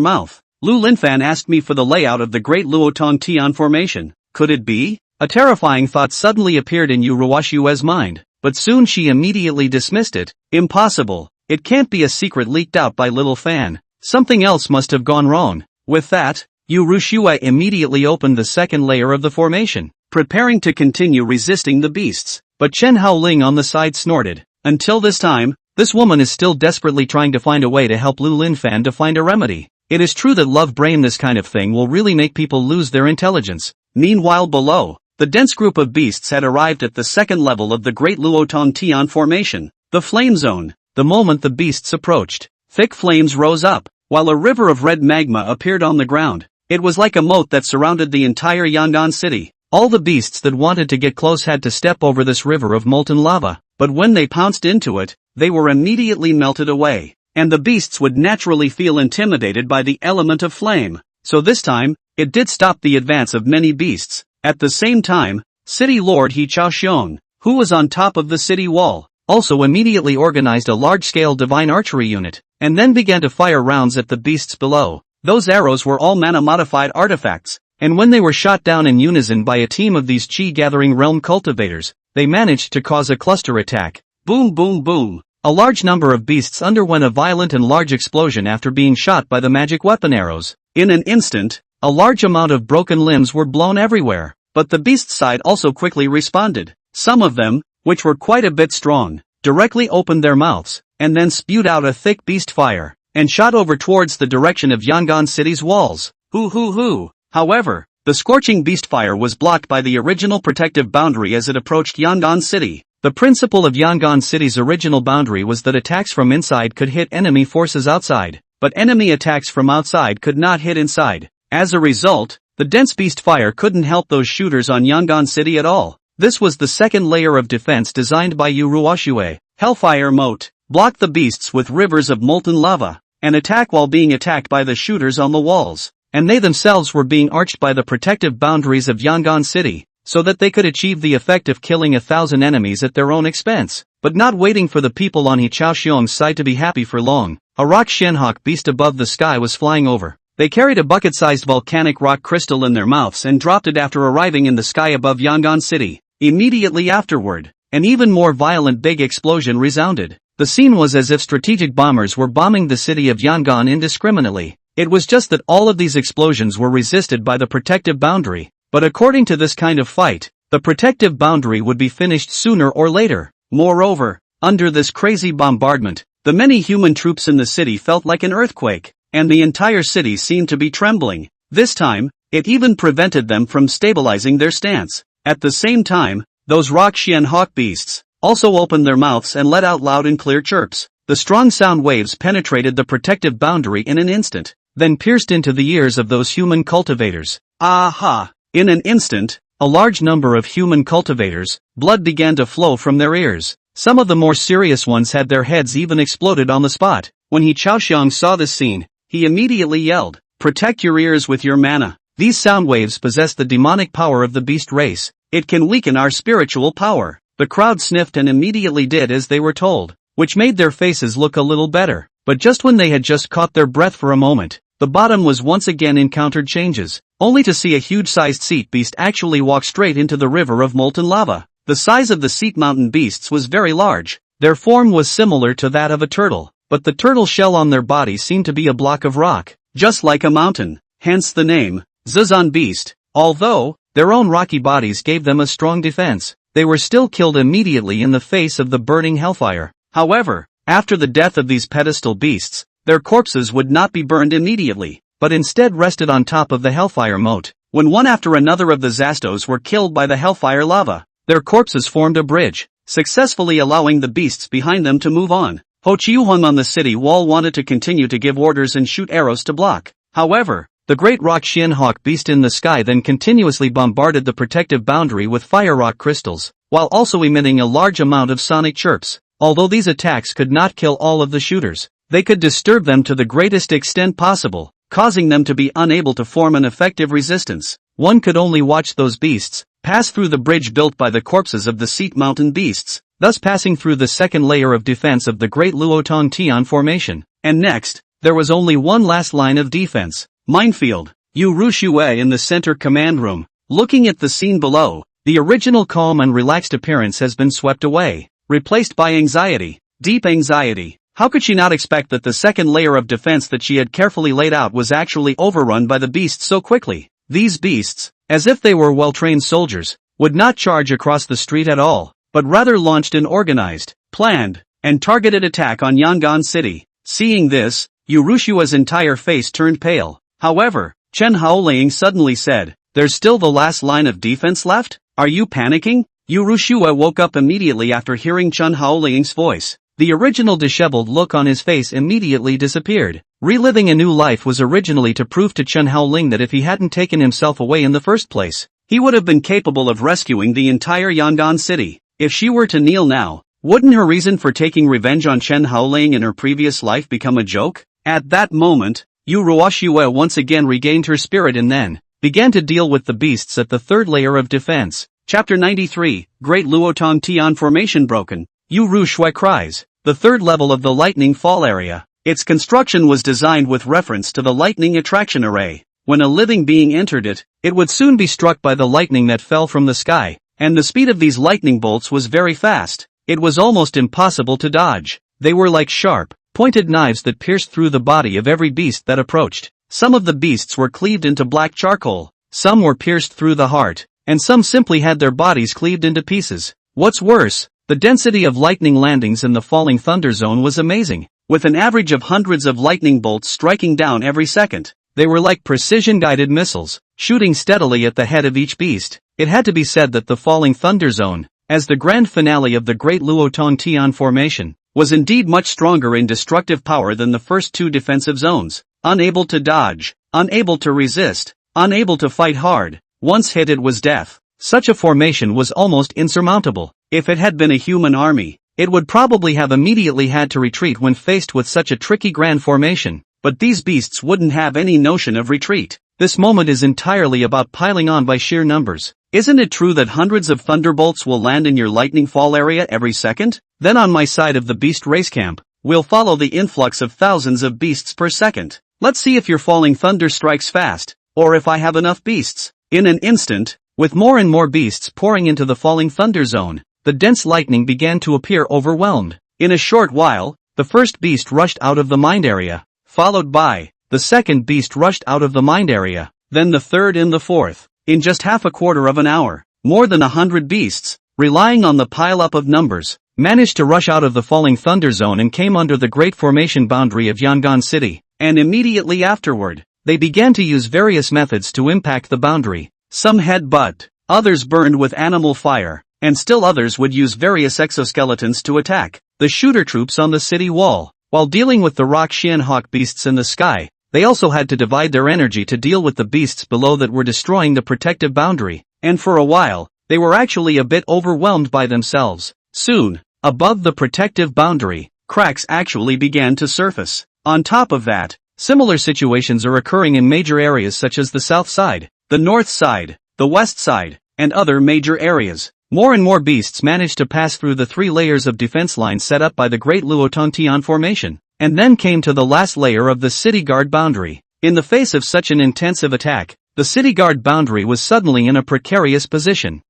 mouth. Lu Linfan asked me for the layout of the Great Luotong Tian formation. Could it be? A terrifying thought suddenly appeared in Liu Ruyan's mind, but soon she immediately dismissed it. Impossible. It can't be a secret leaked out by Little Fan. Something else must have gone wrong. With that, Liu Ruyan immediately opened the second layer of the formation, preparing to continue resisting the beasts. But Chen Haoling on the side snorted. Until this time, this woman is still desperately trying to find a way to help Lu Linfan to find a remedy. It is true that love brain this kind of thing will really make people lose their intelligence. Meanwhile below, the dense group of beasts had arrived at the second level of the Great Luotong Tian formation, the flame zone. The moment the beasts approached, thick flames rose up, while a river of red magma appeared on the ground. It was like a moat that surrounded the entire Yongan City. All the beasts that wanted to get close had to step over this river of molten lava, but when they pounced into it, they were immediately melted away. And the beasts would naturally feel intimidated by the element of flame. So this time, it did stop the advance of many beasts. At the same time, City Lord He Chaoxiong, who was on top of the city wall, also immediately organized a large-scale divine archery unit, and then began to fire rounds at the beasts below. Those arrows were all mana-modified artifacts, and when they were shot down in unison by a team of these chi-gathering realm cultivators, they managed to cause a cluster attack. Boom boom boom. A large number of beasts underwent a violent and large explosion after being shot by the magic weapon arrows. In an instant, a large amount of broken limbs were blown everywhere, but the beast side also quickly responded. Some of them, which were quite a bit strong, directly opened their mouths, and then spewed out a thick beast fire, and shot over towards the direction of Yongan City's walls. Hoo. However, the scorching beast fire was blocked by the original protective boundary as it approached Yongan City. The principle of Yongan City's original boundary was that attacks from inside could hit enemy forces outside, but enemy attacks from outside could not hit inside. As a result, the dense beast fire couldn't help those shooters on Yongan City at all. This was the second layer of defense designed by Liu Ruyan. Hellfire Moat. Block the beasts with rivers of molten lava, and attack while being attacked by the shooters on the walls. And they themselves were being arched by the protective boundaries of Yongan City, so that they could achieve the effect of killing 1,000 enemies at their own expense. But not waiting for the people on He Chaoxiong's side to be happy for long, a rock shenhawk beast above the sky was flying over. They carried a bucket-sized volcanic rock crystal in their mouths and dropped it after arriving in the sky above Yongan City. Immediately afterward, an even more violent big explosion resounded. The scene was as if strategic bombers were bombing the city of Yongan indiscriminately. It was just that all of these explosions were resisted by the protective boundary. But according to this kind of fight, the protective boundary would be finished sooner or later. Moreover, under this crazy bombardment, the many human troops in the city felt like an earthquake, and the entire city seemed to be trembling. This time, it even prevented them from stabilizing their stance. At the same time, those rock shenhawk beasts also opened their mouths and let out loud and clear chirps. The strong sound waves penetrated the protective boundary in an instant, then pierced into the ears of those human cultivators. Aha! In an instant, a large number of human cultivators, blood began to flow from their ears. Some of the more serious ones had their heads even exploded on the spot. When He Chaoxiang saw this scene, he immediately yelled, "Protect your ears with your mana. These sound waves possess the demonic power of the beast race. It can weaken our spiritual power." The crowd sniffed and immediately did as they were told, which made their faces look a little better. But just when they had just caught their breath for a moment, the bottom was once again encountered changes, only to see a huge-sized seat beast actually walk straight into the river of molten lava. The size of the seat mountain beasts was very large. Their form was similar to that of a turtle, but the turtle shell on their body seemed to be a block of rock, just like a mountain, hence the name, Zizan Beast. Although their own rocky bodies gave them a strong defense, they were still killed immediately in the face of the burning hellfire. However, after the death of these pedestal beasts, their corpses would not be burned immediately, but instead rested on top of the hellfire moat. When one after another of the Zastos were killed by the hellfire lava, their corpses formed a bridge, successfully allowing the beasts behind them to move on. Ho Chiuhung on the city wall wanted to continue to give orders and shoot arrows to block. However, the great rock Xianhawk beast in the sky then continuously bombarded the protective boundary with fire rock crystals, while also emitting a large amount of sonic chirps. Although these attacks could not kill all of the shooters, they could disturb them to the greatest extent possible, causing them to be unable to form an effective resistance. One could only watch those beasts pass through the bridge built by the corpses of the Seat Mountain beasts, thus passing through the second layer of defense of the Great Luotong Tian Formation. And next, there was only one last line of defense. Minefield. Liu Ruyan in the center command room, looking at the scene below, the original calm and relaxed appearance has been swept away, replaced by anxiety, deep anxiety. How could she not expect that the second layer of defense that she had carefully laid out was actually overrun by the beasts so quickly? These beasts, as if they were well-trained soldiers, would not charge across the street at all, but rather launched an organized, planned, and targeted attack on Yongan City. Seeing this, Liu Ruyan's entire face turned pale. However, Chen Haoling suddenly said, "There's still the last line of defense left? Are you panicking?" Liu Ruyan woke up immediately after hearing Chen Haoling's voice. The original disheveled look on his face immediately disappeared. Reliving a new life was originally to prove to Chen Haoling that if he hadn't taken himself away in the first place, he would have been capable of rescuing the entire Yongan City. If she were to kneel now, wouldn't her reason for taking revenge on Chen Haoling in her previous life become a joke? At that moment, Liu Ruyan once again regained her spirit and then began to deal with the beasts at the third layer of defense. Chapter 93, Great Luotong Tian Formation broken. Liu Ruyan cries. The third level of the lightning fall area. Its construction was designed with reference to the lightning attraction array. When a living being entered it, it would soon be struck by the lightning that fell from the sky, and the speed of these lightning bolts was very fast. It was almost impossible to dodge. They were like sharp, pointed knives that pierced through the body of every beast that approached. Some of the beasts were cleaved into black charcoal, some were pierced through the heart, and some simply had their bodies cleaved into pieces. What's worse, the density of lightning landings in the falling thunder zone was amazing, with an average of hundreds of lightning bolts striking down every second. They were like precision-guided missiles, shooting steadily at the head of each beast. It had to be said that the falling thunder zone, as the grand finale of the Great Luotong Tian Formation, was indeed much stronger in destructive power than the first two defensive zones. Unable to dodge, unable to resist, unable to fight hard, once hit it was death. Such a formation was almost insurmountable. If it had been a human army, it would probably have immediately had to retreat when faced with such a tricky grand formation. But these beasts wouldn't have any notion of retreat. This moment is entirely about piling on by sheer numbers. Isn't it true that hundreds of thunderbolts will land in your lightning fall area every second? Then on my side of the beast race camp, we'll follow the influx of thousands of beasts per second. Let's see if your falling thunder strikes fast, or if I have enough beasts. In an instant, with more and more beasts pouring into the falling thunder zone, the dense lightning began to appear overwhelmed. In a short while, the first beast rushed out of the mind area, followed by the second beast rushed out of the mind area, then the third and the fourth. In just half a quarter of an hour, more than 100 beasts, relying on the pile-up of numbers, managed to rush out of the falling thunder zone and came under the great formation boundary of Yongan City, and immediately afterward, they began to use various methods to impact the boundary. Some headbutt, others burned with animal fire, and still others would use various exoskeletons to attack the shooter troops on the city wall. While dealing with the rock Xianhawk beasts in the sky, they also had to divide their energy to deal with the beasts below that were destroying the protective boundary, and for a while, they were actually a bit overwhelmed by themselves. Soon, above the protective boundary, cracks actually began to surface. On top of that, similar situations are occurring in major areas such as the south side, the north side, the west side, and other major areas. More and more beasts managed to pass through the 3 layers of defense lines set up by the Great Luotontian formation, and then came to the last layer of the city guard boundary. In the face of such an intensive attack, the city guard boundary was suddenly in a precarious position.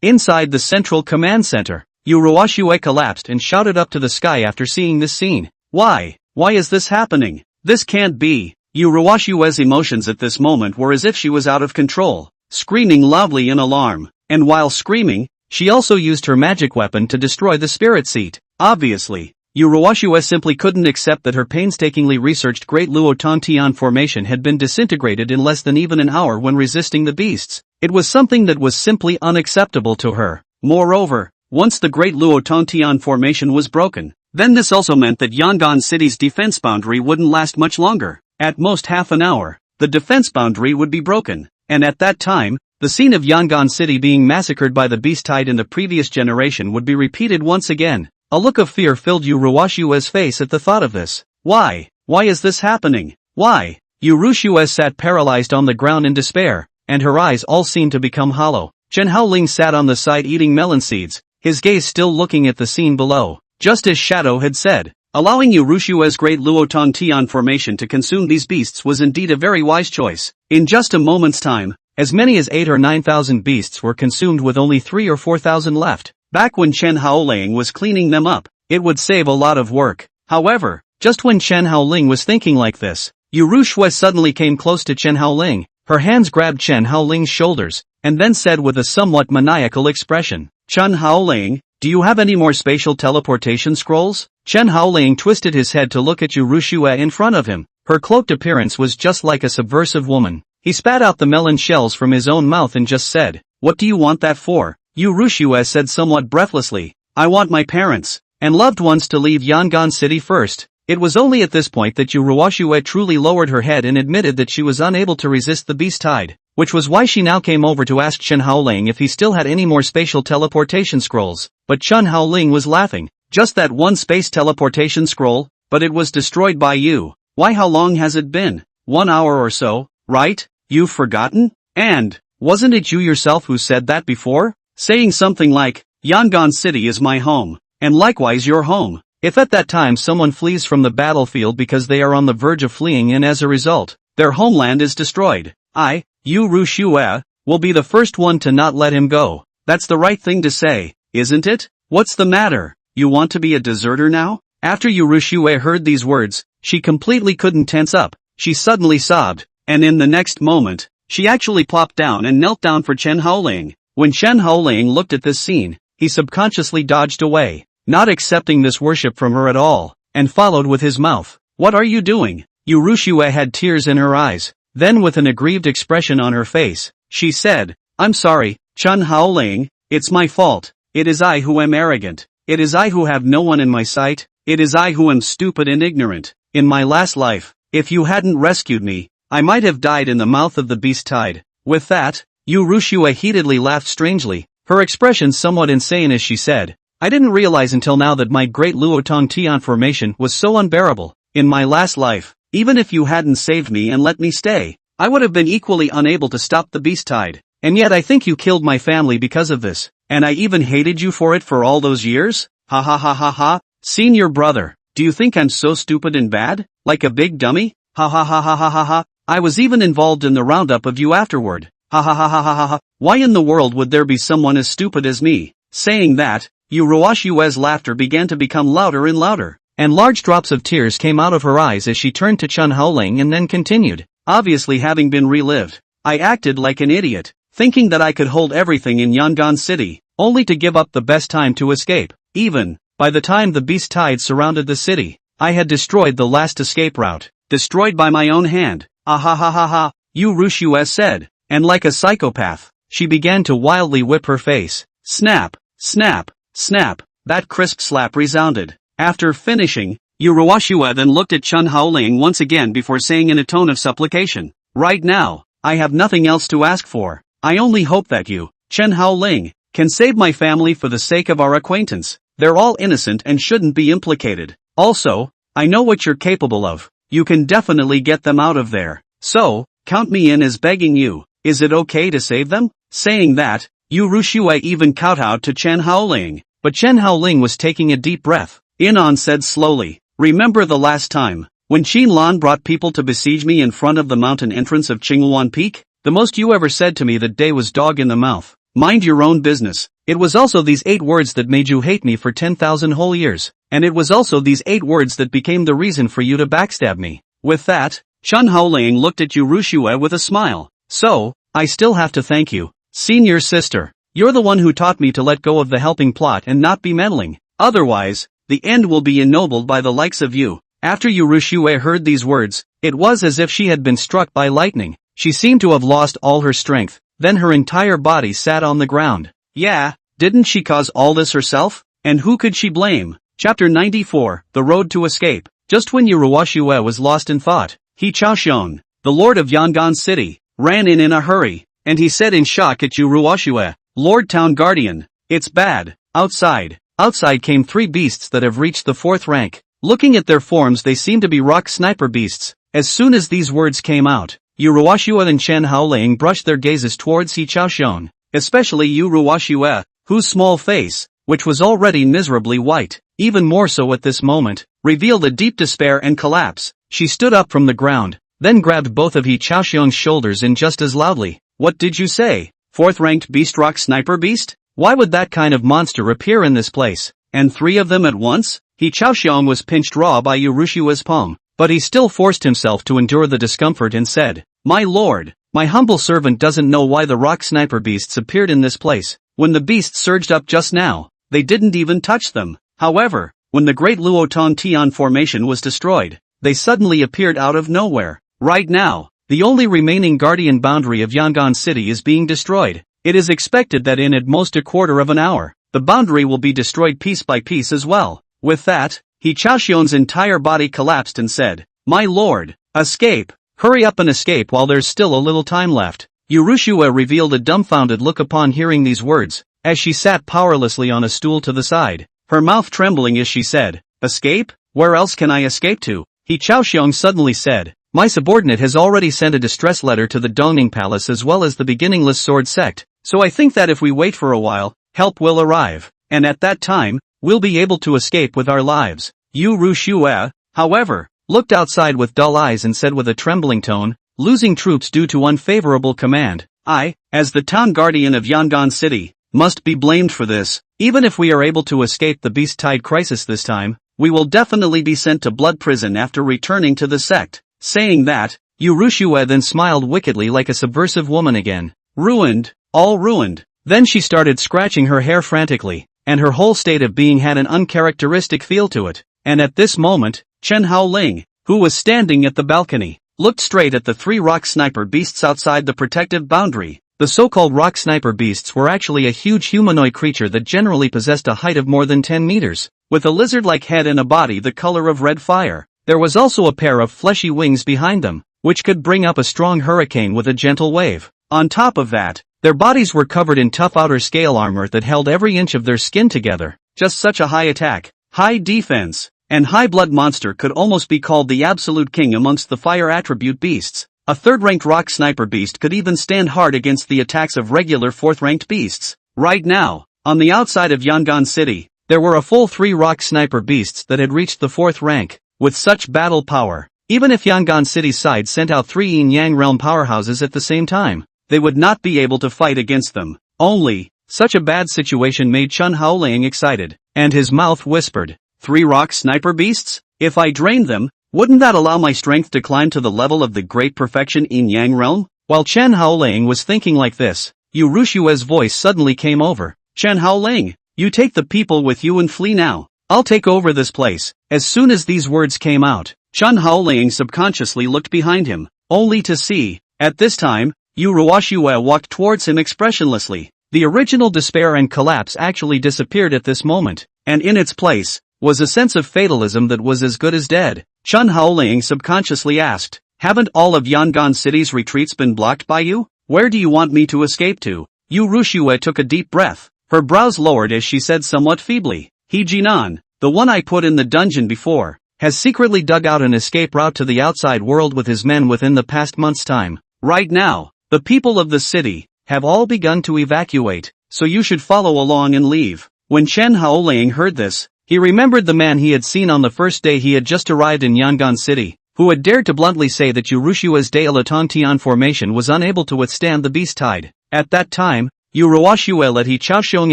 Inside the central command center, Liu Ruyan collapsed and shouted up to the sky after seeing this scene. Why is this happening? This can't be. Liu Ruyan's emotions at this moment were as if she was out of control, screaming loudly in alarm, and while screaming, she also used her magic weapon to destroy the spirit seat. Obviously, Liu Ruyan simply couldn't accept that her painstakingly researched Great Luotontian formation had been disintegrated in less than even an hour when resisting the beasts. It was something that was simply unacceptable to her. Moreover, once the Great Luotontian formation was broken, then this also meant that Yongan City's defense boundary wouldn't last much longer. At most half an hour, the defense boundary would be broken, and at that time, the scene of Yongan City being massacred by the beast tide in the previous generation would be repeated once again. A look of fear filled Liu Ruyan's face at the thought of this. Why is this happening? Why? Liu Ruyan sat paralyzed on the ground in despair, and her eyes all seemed to become hollow. Chen Haoling sat on the side eating melon seeds, his gaze still looking at the scene below. Just as Shadow had said, allowing Liu Ruyan's Great Luotontian formation to consume these beasts was indeed a very wise choice. In just a moment's time, as many as 8 or 9,000 beasts were consumed with only 3 or 4,000 left. Back when Chen Haoling was cleaning them up, it would save a lot of work. However, just when Chen Haoling was thinking like this, Liu Ruyan suddenly came close to Chen Haoling. Her hands grabbed Chen Haoling's shoulders, and then said with a somewhat maniacal expression, "Chen Haoling, do you have any more spatial teleportation scrolls?" Chen Haoling twisted his head to look at Liu Ruyan in front of him. Her cloaked appearance was just like a subversive woman. He spat out the melon shells from his own mouth and just said, "What do you want that for?" Liu Ruyan said somewhat breathlessly, "I want my parents and loved ones to leave Yongan City first." It was only at this point that Liu Ruyan truly lowered her head and admitted that she was unable to resist the beast tide, which was why she now came over to ask Chen Haoling if he still had any more spatial teleportation scrolls. But Chen Haoling was laughing. "Just that one space teleportation scroll, but it was destroyed by you. Why, how long has it been? 1 hour or so, right? You've forgotten? And, wasn't it you yourself who said that before? Saying something like, Yongan City is my home, and likewise your home. If at that time someone flees from the battlefield because they are on the verge of fleeing and as a result, their homeland is destroyed, I, Liu Ruyan, will be the first one to not let him go. That's the right thing to say, isn't it? What's the matter? You want to be a deserter now?" After Liu Ruyan heard these words, she completely couldn't tense up. She suddenly sobbed, and in the next moment, she actually plopped down and knelt down for Chen Haoling. When Chen Haoling looked at this scene, he subconsciously dodged away, not accepting this worship from her at all, and followed with his mouth. "What are you doing?" Liu Ruyan had tears in her eyes. Then with an aggrieved expression on her face, she said, "I'm sorry, Chen Haoling, it's my fault. It is I who am arrogant. It is I who have no one in my sight. It is I who am stupid and ignorant. In my last life, if you hadn't rescued me, I might have died in the mouth of the beast tide." With that, Liu Ruyan heatedly laughed strangely, her expression somewhat insane as she said, "I didn't realize until now that my Great Luotontian formation was so unbearable. In my last life, even if you hadn't saved me and let me stay, I would have been equally unable to stop the beast tide. And yet I think you killed my family because of this, and I even hated you for it for all those years? Ha ha ha ha ha. Senior brother, do you think I'm so stupid and bad? Like a big dummy? Ha ha ha ha ha ha ha. I was even involved in the roundup of you afterward. Ha ha ha ha ha ha ha. Why in the world would there be someone as stupid as me?" Saying that, Liu Ruyan's laughter began to become louder and louder, and large drops of tears came out of her eyes as she turned to Chen Haoling and then continued, "Obviously having been relived, I acted like an idiot, thinking that I could hold everything in Yongan City, only to give up the best time to escape. Even, by the time the beast tide surrounded the city, I had destroyed the last escape route, destroyed by my own hand. Ah ha ha ha ha," Liu Ruyan said, and like a psychopath, she began to wildly whip her face. Snap, snap, snap, that crisp slap resounded. After finishing, Yu Ruoxue then looked at Chen Haoling once again before saying in a tone of supplication, "Right now, I have nothing else to ask for. I only hope that you, Chen Haoling, can save my family for the sake of our acquaintance. They're all innocent and shouldn't be implicated. Also, I know what you're capable of. You can definitely get them out of there. So, count me in as begging you. Is it okay to save them?" Saying that, Yu Ruoxue even kowtowed to Chen Haoling, but Chen Haoling was taking a deep breath. Inon said slowly, "Remember the last time, when Qin Lan brought people to besiege me in front of the mountain entrance of Qingluan Peak? The most you ever said to me that day was dog in the mouth. Mind your own business. It was also these 8 words that made you hate me for 10,000 whole years, and it was also these 8 words that became the reason for you to backstab me." With that, Chen Haoling looked at Yu Ruoxue with a smile. "So, I still have to thank you, senior sister. You're the one who taught me to let go of the helping plot and not be meddling. Otherwise, the end will be ennobled by the likes of you." After Yu Ruoxue heard these words, it was as if she had been struck by lightning. She seemed to have lost all her strength, then her entire body sat on the ground. Yeah, didn't she cause all this herself? And who could she blame? Chapter 94, The Road to Escape. Just when Yu Ruoxue was lost in thought, He Chaoxiong, the lord of Yongan City, ran in a hurry, and he said in shock at Yu Ruoxue, "Lord Town Guardian, it's bad, outside." Outside came 3 beasts that have reached the 4th rank. Looking at their forms they seem to be rock sniper beasts. As soon as these words came out, Yu Ruoxue and Chen Haoling brushed their gazes towards He Chaoxiong, especially Yu Ruoxue, whose small face, which was already miserably white, even more so at this moment, revealed a deep despair and collapse. She stood up from the ground, then grabbed both of He Chaoxiong's shoulders and just as loudly, "What did you say? 4th-ranked beast rock sniper beast? Why would that kind of monster appear in this place? And 3 of them at once?" He Chaoxiong was pinched raw by Yu Ruoxue's palm, but he still forced himself to endure the discomfort and said, "My lord, my humble servant doesn't know why the rock sniper beasts appeared in this place. When the beasts surged up just now, they didn't even touch them. However, when the Great Luotan Tian formation was destroyed, they suddenly appeared out of nowhere. Right now, the only remaining guardian boundary of Yongan City is being destroyed. It is expected that in at most a quarter of an hour, the boundary will be destroyed piece by piece as well." With that, He Chaoxiong's entire body collapsed and said, "My lord, escape! Hurry up and escape while there's still a little time left." Yu Ruoxue revealed a dumbfounded look upon hearing these words, as she sat powerlessly on a stool to the side, her mouth trembling as she said, "Escape? Where else can I escape to?" He Chaoxiong suddenly said, "My subordinate has already sent a distress letter to the Dongning Palace as well as the beginningless sword sect, so I think that if we wait for a while, help will arrive, and at that time, we'll be able to escape with our lives." Yu Ruoxue, however, looked outside with dull eyes and said with a trembling tone, "Losing troops due to unfavorable command. I, as the town guardian of Yongan City, must be blamed for this. Even if we are able to escape the beast tide crisis this time, we will definitely be sent to blood prison after returning to the sect." Saying that, Yu Ruoxue then smiled wickedly like a subversive woman again. "Ruined, all ruined." Then she started scratching her hair frantically, and her whole state of being had an uncharacteristic feel to it. And at this moment, Chen Haoling, who was standing at the balcony, looked straight at the 3 rock sniper beasts outside the protective boundary. The so-called rock sniper beasts were actually a huge humanoid creature that generally possessed a height of more than 10 meters, with a lizard-like head and a body the color of red fire. There was also a pair of fleshy wings behind them, which could bring up a strong hurricane with a gentle wave. On top of that, their bodies were covered in tough outer scale armor that held every inch of their skin together. Just such a high attack, high defense, and high blood monster could almost be called the absolute king amongst the fire attribute beasts. A 3rd-ranked rock sniper beast could even stand hard against the attacks of regular 4th-ranked beasts. Right now, on the outside of Yongan City, there were a full 3 rock sniper beasts that had reached the 4th rank. With such battle power, even if Yongan City's side sent out 3 yin-yang realm powerhouses at the same time, they would not be able to fight against them. Only, such a bad situation made Chen Haoling excited, and his mouth whispered, 3 rock sniper beasts? If I drained them, wouldn't that allow my strength to climb to the level of the great perfection yin-yang realm? While Chen Haoling was thinking like this, Yu Ruoxue's voice suddenly came over. "Chen Haoling, you take the people with you and flee now. I'll take over this place." As soon as these words came out, Chen Haoling subconsciously looked behind him, only to see, at this time, Yu Ruoxue walked towards him expressionlessly. The original despair and collapse actually disappeared at this moment, and in its place, was a sense of fatalism that was as good as dead. Chen Haoling subconsciously asked, haven't all of Yongan City's retreats been blocked by you? Where do you want me to escape to? Liu Ruyan took a deep breath. Her brows lowered as she said somewhat feebly, He Jinan, the one I put in the dungeon before, has secretly dug out an escape route to the outside world with his men within the past month's time. Right now, the people of the city have all begun to evacuate, so you should follow along and leave. When Chen Haoling heard this, he remembered the man he had seen on the first day he had just arrived in Yongan City, who had dared to bluntly say that Liu Ruyan's de la Tontian formation was unable to withstand the beast tide. At that time, Liu Ruyan let He Xinyue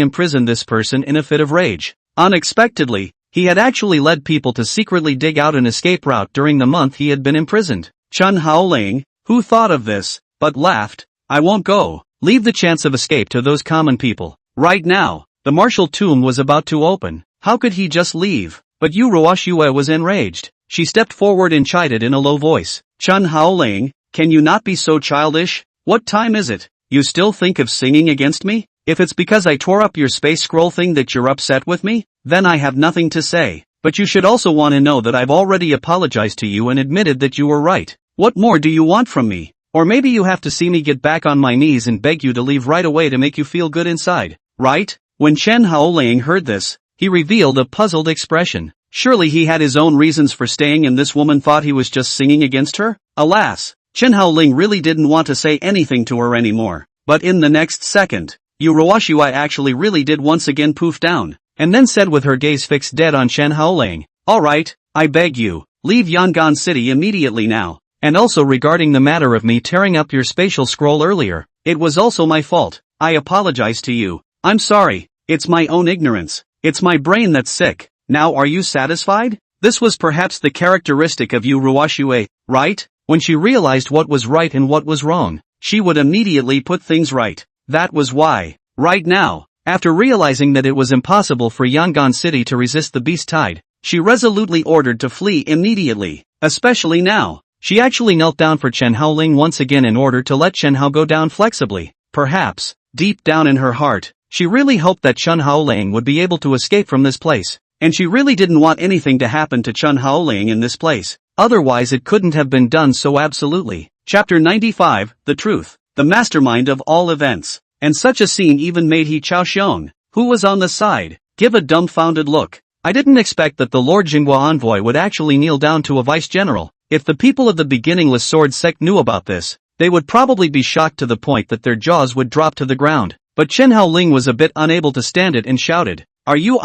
imprison this person in a fit of rage. Unexpectedly, he had actually led people to secretly dig out an escape route during the month he had been imprisoned. Chen Haoling, who thought of this, but laughed, I won't go. Leave the chance of escape to those common people. Right now, the martial tomb was about to open. How could he just leave? But Liu Ruyan was enraged. She stepped forward and chided in a low voice. Chen Haoling, can you not be so childish? What time is it? You still think of singing against me? If it's because I tore up your space scroll thing that you're upset with me, then I have nothing to say. But you should also want to know that I've already apologized to you and admitted that you were right. What more do you want from me? Or maybe you have to see me get back on my knees and beg you to leave right away to make you feel good inside, right? When Chen Haoling heard this, he revealed a puzzled expression. Surely he had his own reasons for staying and this woman thought he was just singing against her? Alas, Chen Haoling really didn't want to say anything to her anymore. But in the next second, Liu Ruyan actually really did once again poof down, and then said with her gaze fixed dead on Chen Haoling, alright, I beg you, leave Yongan City immediately now. And also regarding the matter of me tearing up your spatial scroll earlier, it was also my fault. I apologize to you. I'm sorry, it's my own ignorance. It's my brain that's sick. Now are you satisfied? This was perhaps the characteristic of Liu Ruyan, right? When she realized what was right and what was wrong, she would immediately put things right. That was why, right now, after realizing that it was impossible for Yongan City to resist the beast tide, she resolutely ordered to flee immediately, especially now. She actually knelt down for Chen Haoling once again in order to let Chen Hao go down flexibly. Perhaps, deep down in her heart, she really hoped that Chen Haoling would be able to escape from this place. And she really didn't want anything to happen to Chen Haoling in this place. Otherwise it couldn't have been done so absolutely. Chapter 95, The Truth, the mastermind of all events. And such a scene even made He Xinyue, who was on the side, give a dumbfounded look. I didn't expect that the Lord Jinghua envoy would actually kneel down to a vice-general. If the people of the beginningless sword sect knew about this, they would probably be shocked to the point that their jaws would drop to the ground. But Chen Haoling was a bit unable to stand it and shouted, Are you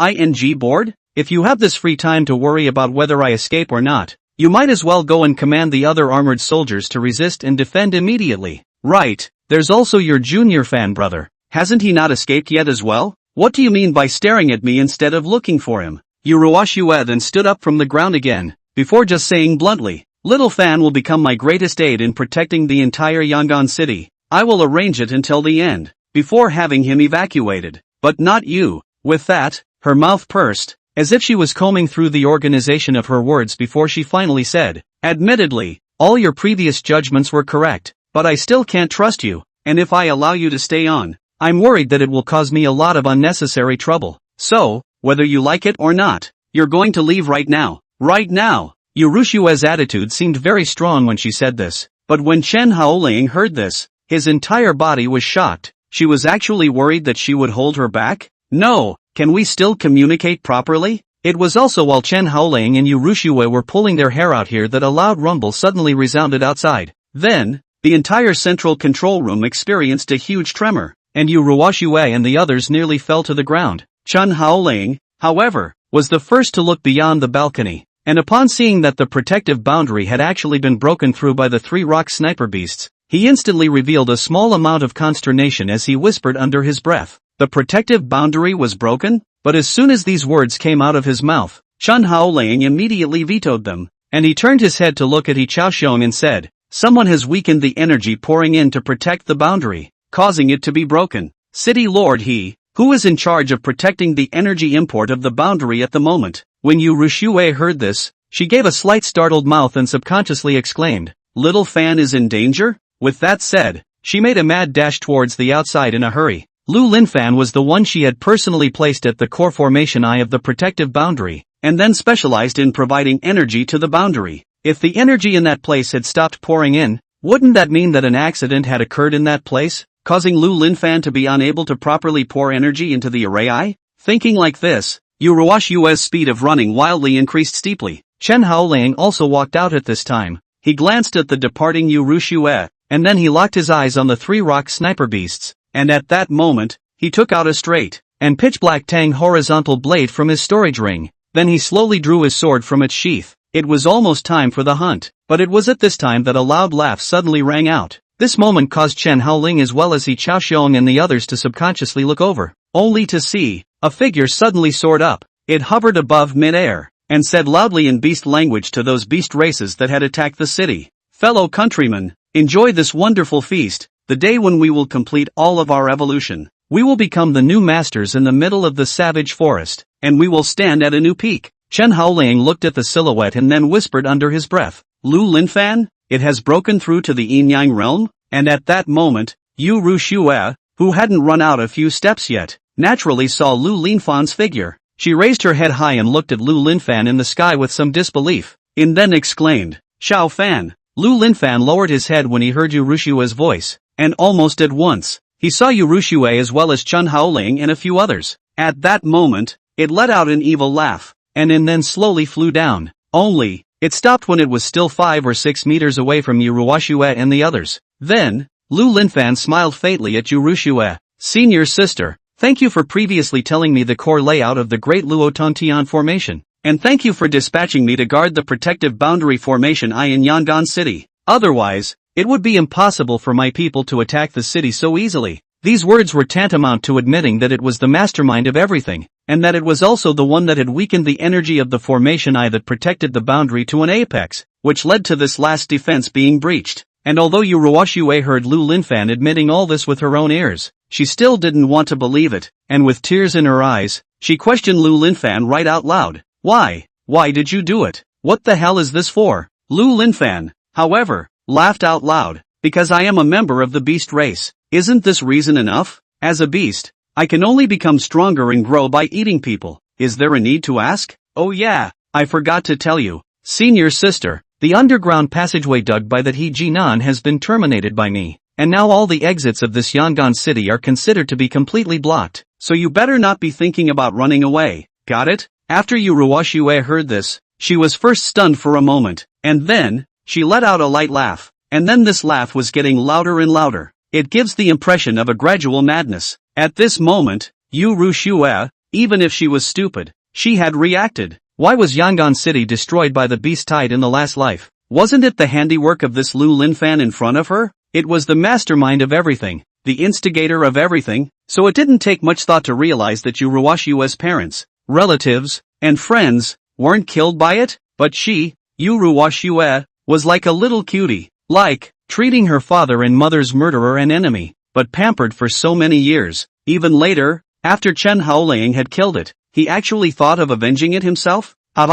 bored? If you have this free time to worry about whether I escape or not, you might as well go and command the other armored soldiers to resist and defend immediately. Right, there's also your junior fan brother. Hasn't he not escaped yet as well? What do you mean by staring at me instead of looking for him? Liu Ruyan then stood up from the ground again, before just saying bluntly, Little Fan will become my greatest aid in protecting the entire Yongan City. I will arrange it until the end, before having him evacuated. But not you. With that, her mouth pursed, as if she was combing through the organization of her words before she finally said, Admittedly, all your previous judgments were correct, but I still can't trust you, and if I allow you to stay on, I'm worried that it will cause me a lot of unnecessary trouble. So, whether you like it or not, you're going to leave right now. Right now. Liu Ruyan's attitude seemed very strong when she said this, but when Chen Haoling heard this, his entire body was shocked. She was actually worried that she would hold her back? No, can we still communicate properly? It was also while Chen Haoling and Liu Ruyan were pulling their hair out here that a loud rumble suddenly resounded outside. Then, the entire central control room experienced a huge tremor, and Liu Ruyan and the others nearly fell to the ground. Chen Haoling, however, was the first to look beyond the balcony. And upon seeing that the protective boundary had actually been broken through by the 3 rock sniper beasts, he instantly revealed a small amount of consternation as he whispered under his breath, The protective boundary was broken? But as soon as these words came out of his mouth, Chen Haoling immediately vetoed them, and he turned his head to look at He Xinyue and said, Someone has weakened the energy pouring in to protect the boundary, causing it to be broken. City Lord He, who is in charge of protecting the energy import of the boundary at the moment. When Liu Ruyan heard this, she gave a slight startled mouth and subconsciously exclaimed, Little Fan is in danger? With that said, she made a mad dash towards the outside in a hurry. Lu Linfan was the one she had personally placed at the core formation eye of the protective boundary, and then specialized in providing energy to the boundary. If the energy in that place had stopped pouring in, wouldn't that mean that an accident had occurred in that place, causing Lu Linfan to be unable to properly pour energy into the array? Thinking like this, Yu Ruoxue's speed of running wildly increased steeply. Chen Haoling also walked out at this time. He glanced at the departing Yu Ruoxue, and then he locked his eyes on the 3 rock sniper beasts, and at that moment, he took out a straight and pitch-black tang horizontal blade from his storage ring. Then he slowly drew his sword from its sheath. It was almost time for the hunt, but it was at this time that a loud laugh suddenly rang out. This moment caused Chen Haoling as well as He Chaoxiong and the others to subconsciously look over, only to see a figure suddenly soared up. It hovered above mid-air, and said loudly in beast language to those beast races that had attacked the city, "Fellow countrymen, enjoy this wonderful feast, the day when we will complete all of our evolution. We will become the new masters in the middle of the savage forest, and we will stand at a new peak." Chen Haoling looked at the silhouette and then whispered under his breath, "Lu Linfan, it has broken through to the Yin-Yang realm?" And at that moment, Yu Ruoxue, who hadn't run out a few steps yet, naturally saw Lu Linfan's figure. She raised her head high and looked at Lu Linfan in the sky with some disbelief, and then exclaimed, "Xiao Fan." Lu Linfan lowered his head when he heard Yu Ruoxue's voice, and almost at once, he saw Yu Ruoxue as well as Chen Haoling and a few others. At that moment, it let out an evil laugh, and then slowly flew down. Only, it stopped when it was still 5 or 6 meters away from Yu Ruoxue and the others. Then, Lu Linfan smiled faintly at Yu Ruoxue. "Senior sister, thank you for previously telling me the core layout of the Great Luotontian Formation, and thank you for dispatching me to guard the protective boundary formation in Yongan City. Otherwise, it would be impossible for my people to attack the city so easily." These words were tantamount to admitting that it was the mastermind of everything, and that it was also the one that had weakened the energy of the formation that protected the boundary to an apex, which led to this last defense being breached. And although Yu Ruoxue heard Lu Linfan admitting all this with her own ears, she still didn't want to believe it, and with tears in her eyes, she questioned Lu Linfan right out loud. "Why? Why did you do it? What the hell is this for?" Lu Linfan, however, laughed out loud, "Because I am a member of the beast race. Isn't this reason enough? As a beast, I can only become stronger and grow by eating people. Is there a need to ask? Oh yeah, I forgot to tell you, senior sister, the underground passageway dug by that He Jinan has been terminated by me, and now all the exits of this Yongan city are considered to be completely blocked, so you better not be thinking about running away, got it?" After Yu Ruoxue heard this, she was first stunned for a moment, and then, she let out a light laugh, and then this laugh was getting louder and louder. It gives the impression of a gradual madness. At this moment, Yu Ruoxue, even if she was stupid, she had reacted. Why was Yongan City destroyed by the beast tide in the last life? Wasn't it the handiwork of this Lu Linfan in front of her? It was the mastermind of everything, the instigator of everything, so it didn't take much thought to realize that Yu Ruoxue's parents, relatives, and friends weren't killed by it, but she, Yu Ruoxue, was like a little cutie, like treating her father and mother's murderer and enemy, but pampered for so many years. Even later, after Chen Haoling had killed it, he actually thought of avenging it himself? Yu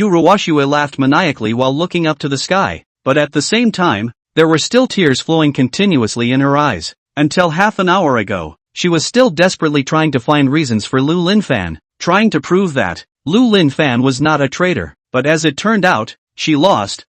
Ruoxue laughed maniacally while looking up to the sky, but at the same time, there were still tears flowing continuously in her eyes. Until half an hour ago, she was still desperately trying to find reasons for Lu Linfan, trying to prove that Lu Linfan was not a traitor, but as it turned out, she lost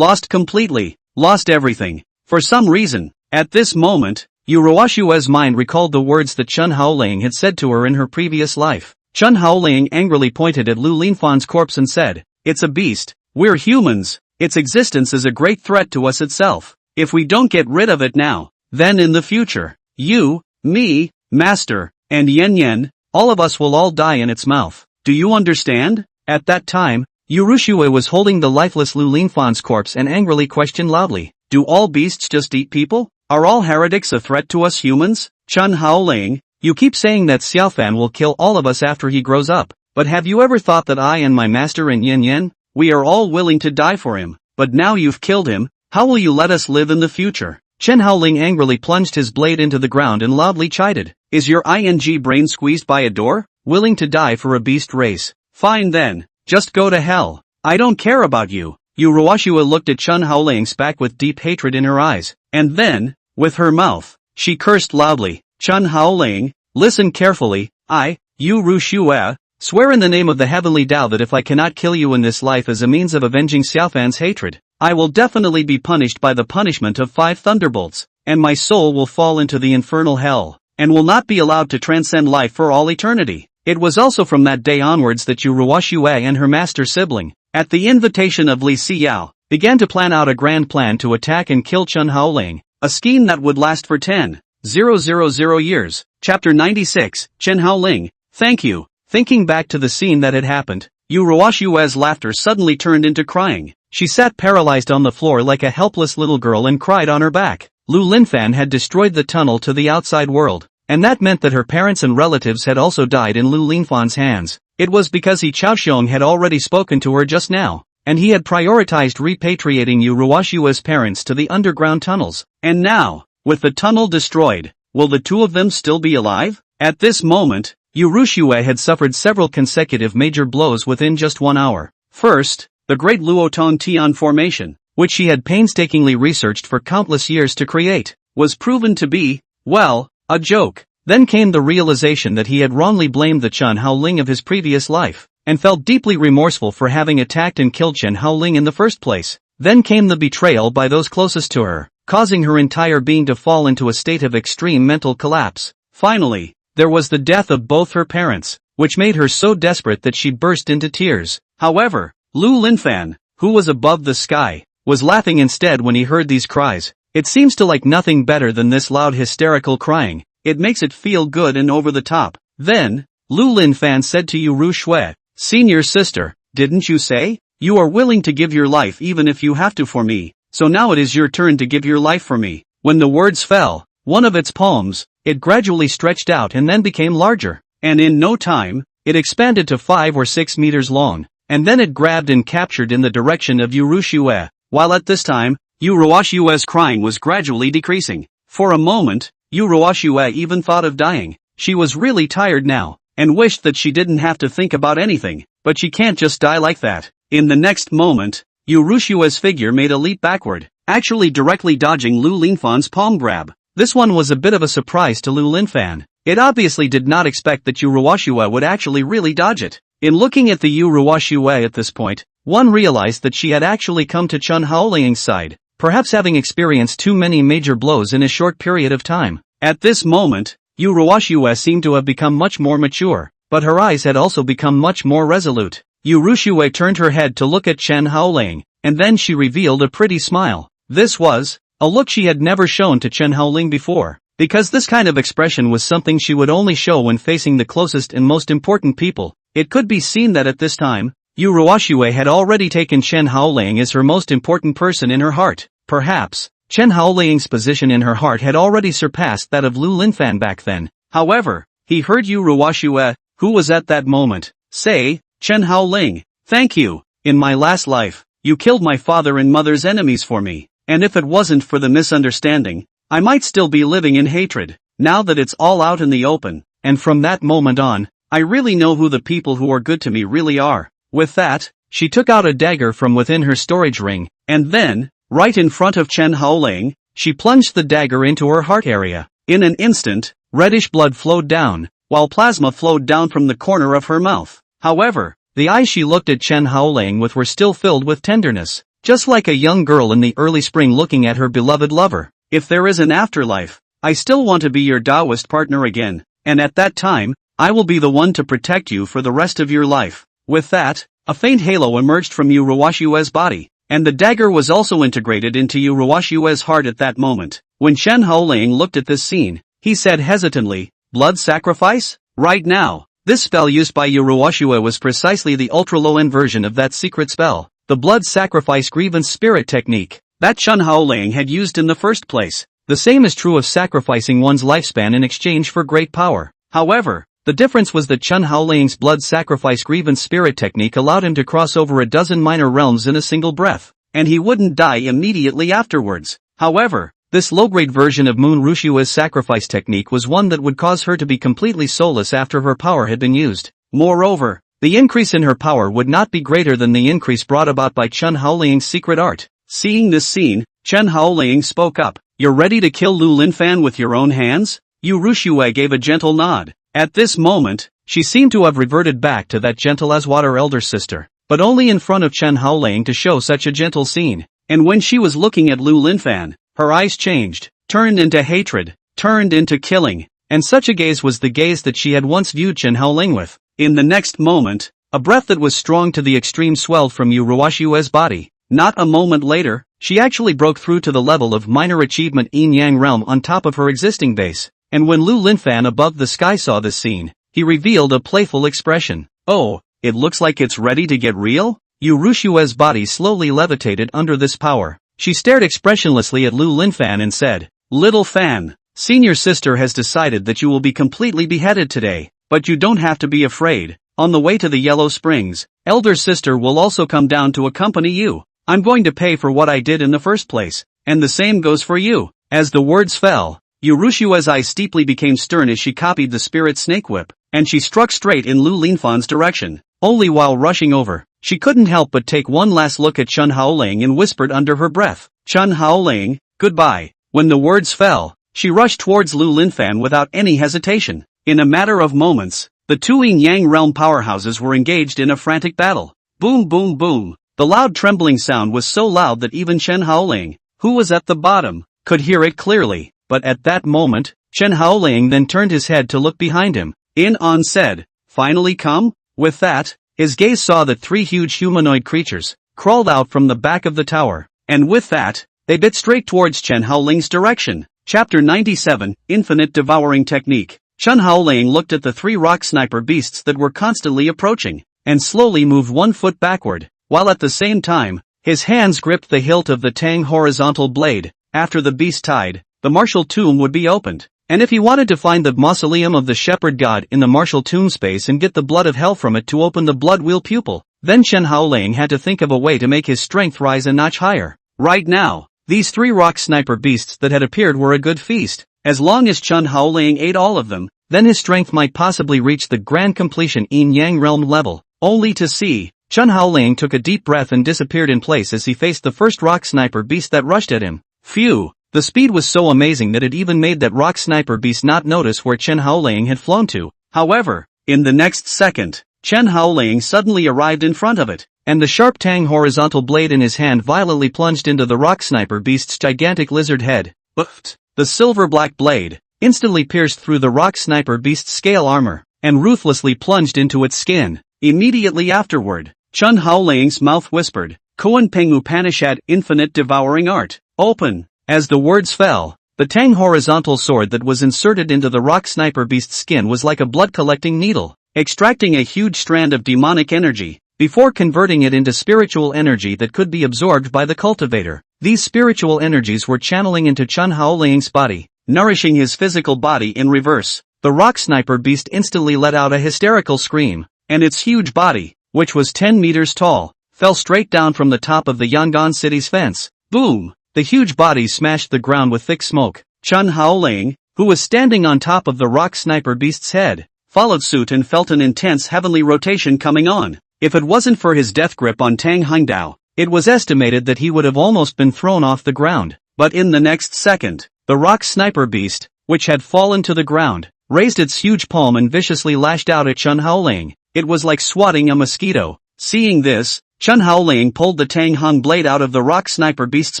completely, lost everything. For some reason, at this moment, Yu Ruoxue's mind recalled the words that Chen Haoling had said to her in her previous life. Chen Haoling angrily pointed at Lu Linfan's corpse and said, "It's a beast, we're humans, its existence is a great threat to us itself. If we don't get rid of it now, then in the future, you, me, Master, and Yen Yen, all of us will all die in its mouth. Do you understand?" At that time, Yu Ruoxue was holding the lifeless Lu Linfan's corpse and angrily questioned loudly, "Do all beasts just eat people? Are all heretics a threat to us humans?" Chen Haoling, you keep saying that Xiaofan will kill all of us after he grows up, but have you ever thought that I and my master and Yen Yen, we are all willing to die for him, but now you've killed him, how will you let us live in the future? Chen Haoling angrily plunged his blade into the ground and loudly chided, "Is your ing brain squeezed by a door? Willing to die for a beast race? Fine then, just go to hell. I don't care about you." Yu Ruoxue looked at Chen Haoling's back with deep hatred in her eyes, and then, with her mouth, She cursed loudly. Chen Haoling, listen carefully. I, Yu Ruxiue, swear in the name of the heavenly Tao that if I cannot kill you in this life as a means of avenging Xiaofan's hatred, I will definitely be punished by the punishment of 5 thunderbolts, and my soul will fall into the infernal hell, and will not be allowed to transcend life for all eternity. It was also from that day onwards that Yu Ruxiue and her master sibling, at the invitation of Li Xinyue, began to plan out a grand plan to attack and kill Chen Haoling, a scheme that would last for 10,000 years. Chapter 96, Chen Haoling, thank you. Thinking back to the scene that had happened, Yu Ruxiue's laughter suddenly turned into crying. She sat paralyzed on the floor like a helpless little girl and cried on her back. Lu Linfan had destroyed the tunnel to the outside world, and that meant that her parents and relatives had also died in Lu Linfan's hands. It was because He Chaoxiong had already spoken to her just now, and he had prioritized repatriating Yu Ruxiue's parents to the underground tunnels. And now, with the tunnel destroyed, will the two of them still be alive? At this moment, Yu Ruxiue had suffered several consecutive major blows within just 1 hour. First, the Great Luoton Tian formation, which she had painstakingly researched for countless years to create, was proven to be, well, a joke. Then came the realization that he had wrongly blamed the Chen Haoling of his previous life, and felt deeply remorseful for having attacked and killed Chen Haoling in the first place. Then came the betrayal by those closest to her, causing her entire being to fall into a state of extreme mental collapse. Finally, there was the death of both her parents, which made her so desperate that she burst into tears. However, Lu Linfan, who was above the sky, was laughing instead when he heard these cries. It seems to like nothing better than this loud hysterical crying. It makes it feel good and over the top. Then, Lu Linfan said to Yu Ruxiue, senior sister, didn't you say? You are willing to give your life even if you have to for me, so now it is your turn to give your life for me. When the words fell, one of its palms, it gradually stretched out and then became larger, and in no time, it expanded to 5 or 6 meters long, and then it grabbed and captured in the direction of Yu Ruxiue, while at this time, Yu Ruxiue's crying was gradually decreasing. For a moment, Yu Ruxiue even thought of dying. She was really tired now, and wished that she didn't have to think about anything, but she can't just die like that. In the next moment, Yu Ruxiue's figure made a leap backward, actually directly dodging Lu Linfan's palm grab. This one was a bit of a surprise to Lu Linfan. It obviously did not expect that Yu Ruxiue would actually really dodge it. In looking at the Yu Ruxiue at this point, one realized that she had actually come to Chen Haoling's side, perhaps having experienced too many major blows in a short period of time. At this moment, Yu Ruxiue seemed to have become much more mature, but her eyes had also become much more resolute. Yu Ruxiue turned her head to look at Chen Haoling, and then she revealed a pretty smile. This was a look she had never shown to Chen Haoling before, because this kind of expression was something she would only show when facing the closest and most important people. It could be seen that at this time, Yu Ruxiue had already taken Chen Haoling as her most important person in her heart. Perhaps, Chen Haoling's position in her heart had already surpassed that of Lu Linfan back then. However, he heard Yu Ruxiue, who was at that moment, say, Chen Haoling, thank you. In my last life, you killed my father and mother's enemies for me. And if it wasn't for the misunderstanding, I might still be living in hatred. Now that it's all out in the open, and from that moment on, I really know who the people who are good to me really are. With that, she took out a dagger from within her storage ring, and then, right in front of Chen Haoling, she plunged the dagger into her heart area. In an instant, reddish blood flowed down, while plasma flowed down from the corner of her mouth. However, the eyes she looked at Chen Haoling with were still filled with tenderness. Just like a young girl in the early spring looking at her beloved lover. If there is an afterlife, I still want to be your Taoist partner again, and at that time, I will be the one to protect you for the rest of your life. With that, a faint halo emerged from Yu Ruxiue's body, and the dagger was also integrated into Yu Ruxiue's heart at that moment. When Chen Haoling looked at this scene, he said hesitantly, blood sacrifice? Right now, this spell used by Yu Ruxiue was precisely the ultra-low-end version of that secret spell. The blood sacrifice grievance spirit technique that Chen Haoling had used in the first place. The same is true of sacrificing one's lifespan in exchange for great power. However, the difference was that Chen Haoling's blood sacrifice grievance spirit technique allowed him to cross over a dozen minor realms in a single breath, and he wouldn't die immediately afterwards. However, this low-grade version of Moon Ruxiue's sacrifice technique was one that would cause her to be completely soulless after her power had been used. Moreover, the increase in her power would not be greater than the increase brought about by Chen Haoling's secret art. Seeing this scene, Chen Haoling spoke up, you're ready to kill Lu Linfan with your own hands? Liu Ruyan gave a gentle nod. At this moment, she seemed to have reverted back to that gentle as water elder sister, but only in front of Chen Haoling to show such a gentle scene. And when she was looking at Lu Linfan, her eyes changed, turned into hatred, turned into killing, and such a gaze was the gaze that she had once viewed Chen Haoling with. In the next moment, a breath that was strong to the extreme swelled from Liu Ruyan's body. Not a moment later, she actually broke through to the level of minor achievement Yin Yang realm on top of her existing base. And when Lu Linfan above the sky saw this scene, he revealed a playful expression. Oh, it looks like it's ready to get real? Liu Ruyan's body slowly levitated under this power. She stared expressionlessly at Lu Linfan and said, "Little Fan, senior sister has decided that you will be completely beheaded today, but you don't have to be afraid. On the way to the Yellow Springs, elder sister will also come down to accompany you. I'm going to pay for what I did in the first place, and the same goes for you." As the words fell, Liu Ruyan's eyes steeply became stern as she copied the spirit snake whip, and she struck straight in Lu Linfan's direction. Only while rushing over, she couldn't help but take one last look at Chen Haoling and whispered under her breath, "Chen Haoling, goodbye." When the words fell, she rushed towards Lu Linfan without any hesitation. In a matter of moments, the two Yin Yang realm powerhouses were engaged in a frantic battle. Boom boom boom. The loud trembling sound was so loud that even Chen Haoling, who was at the bottom, could hear it clearly. But at that moment, Chen Haoling then turned his head to look behind him. In On said, "Finally come?" With that, his gaze saw that three huge humanoid creatures crawled out from the back of the tower, and with that, they bit straight towards Chen Haoling's direction. Chapter 97, Infinite Devouring Technique. Chen Haoling looked at the three rock sniper beasts that were constantly approaching, and slowly moved 1 foot backward, while at the same time, his hands gripped the hilt of the Tang horizontal blade. After the beast died, the martial tomb would be opened, and if he wanted to find the mausoleum of the shepherd god in the martial tomb space and get the blood of hell from it to open the blood wheel pupil, then Chen Haoling had to think of a way to make his strength rise a notch higher. Right now, these three rock sniper beasts that had appeared were a good feast. As long as Chen Haoling ate all of them, then his strength might possibly reach the grand completion Yin Yang realm level. Only to see, Chen Haoling took a deep breath and disappeared in place as he faced the first rock sniper beast that rushed at him. Phew! The speed was so amazing that it even made that rock sniper beast not notice where Chen Haoling had flown to. However, in the next second, Chen Haoling suddenly arrived in front of it, and the sharp Tang horizontal blade in his hand violently plunged into the rock sniper beast's gigantic lizard head. Oofed! The silver-black blade instantly pierced through the rock sniper beast's scale armor, and ruthlessly plunged into its skin. Immediately afterward, Chen Haoling's mouth whispered, "Koan Peng Upanishad Infinite Devouring Art, open." As the words fell, the Tang horizontal sword that was inserted into the rock sniper beast's skin was like a blood-collecting needle, extracting a huge strand of demonic energy, before converting it into spiritual energy that could be absorbed by the cultivator. These spiritual energies were channeling into Chen Haoling's body, nourishing his physical body in reverse. The rock sniper beast instantly let out a hysterical scream, and its huge body, which was 10 meters tall, fell straight down from the top of the Yongan City's fence. Boom! The huge body smashed the ground with thick smoke. Chen Haoling, who was standing on top of the rock sniper beast's head, followed suit and felt an intense heavenly rotation coming on. If it wasn't for his death grip on Tang Hangdao, it was estimated that he would have almost been thrown off the ground. But in the next second, the rock sniper beast, which had fallen to the ground, raised its huge palm and viciously lashed out at Chen Haoling. It was like swatting a mosquito. Seeing this, Chen Haoling pulled the Tang Hung blade out of the rock sniper beast's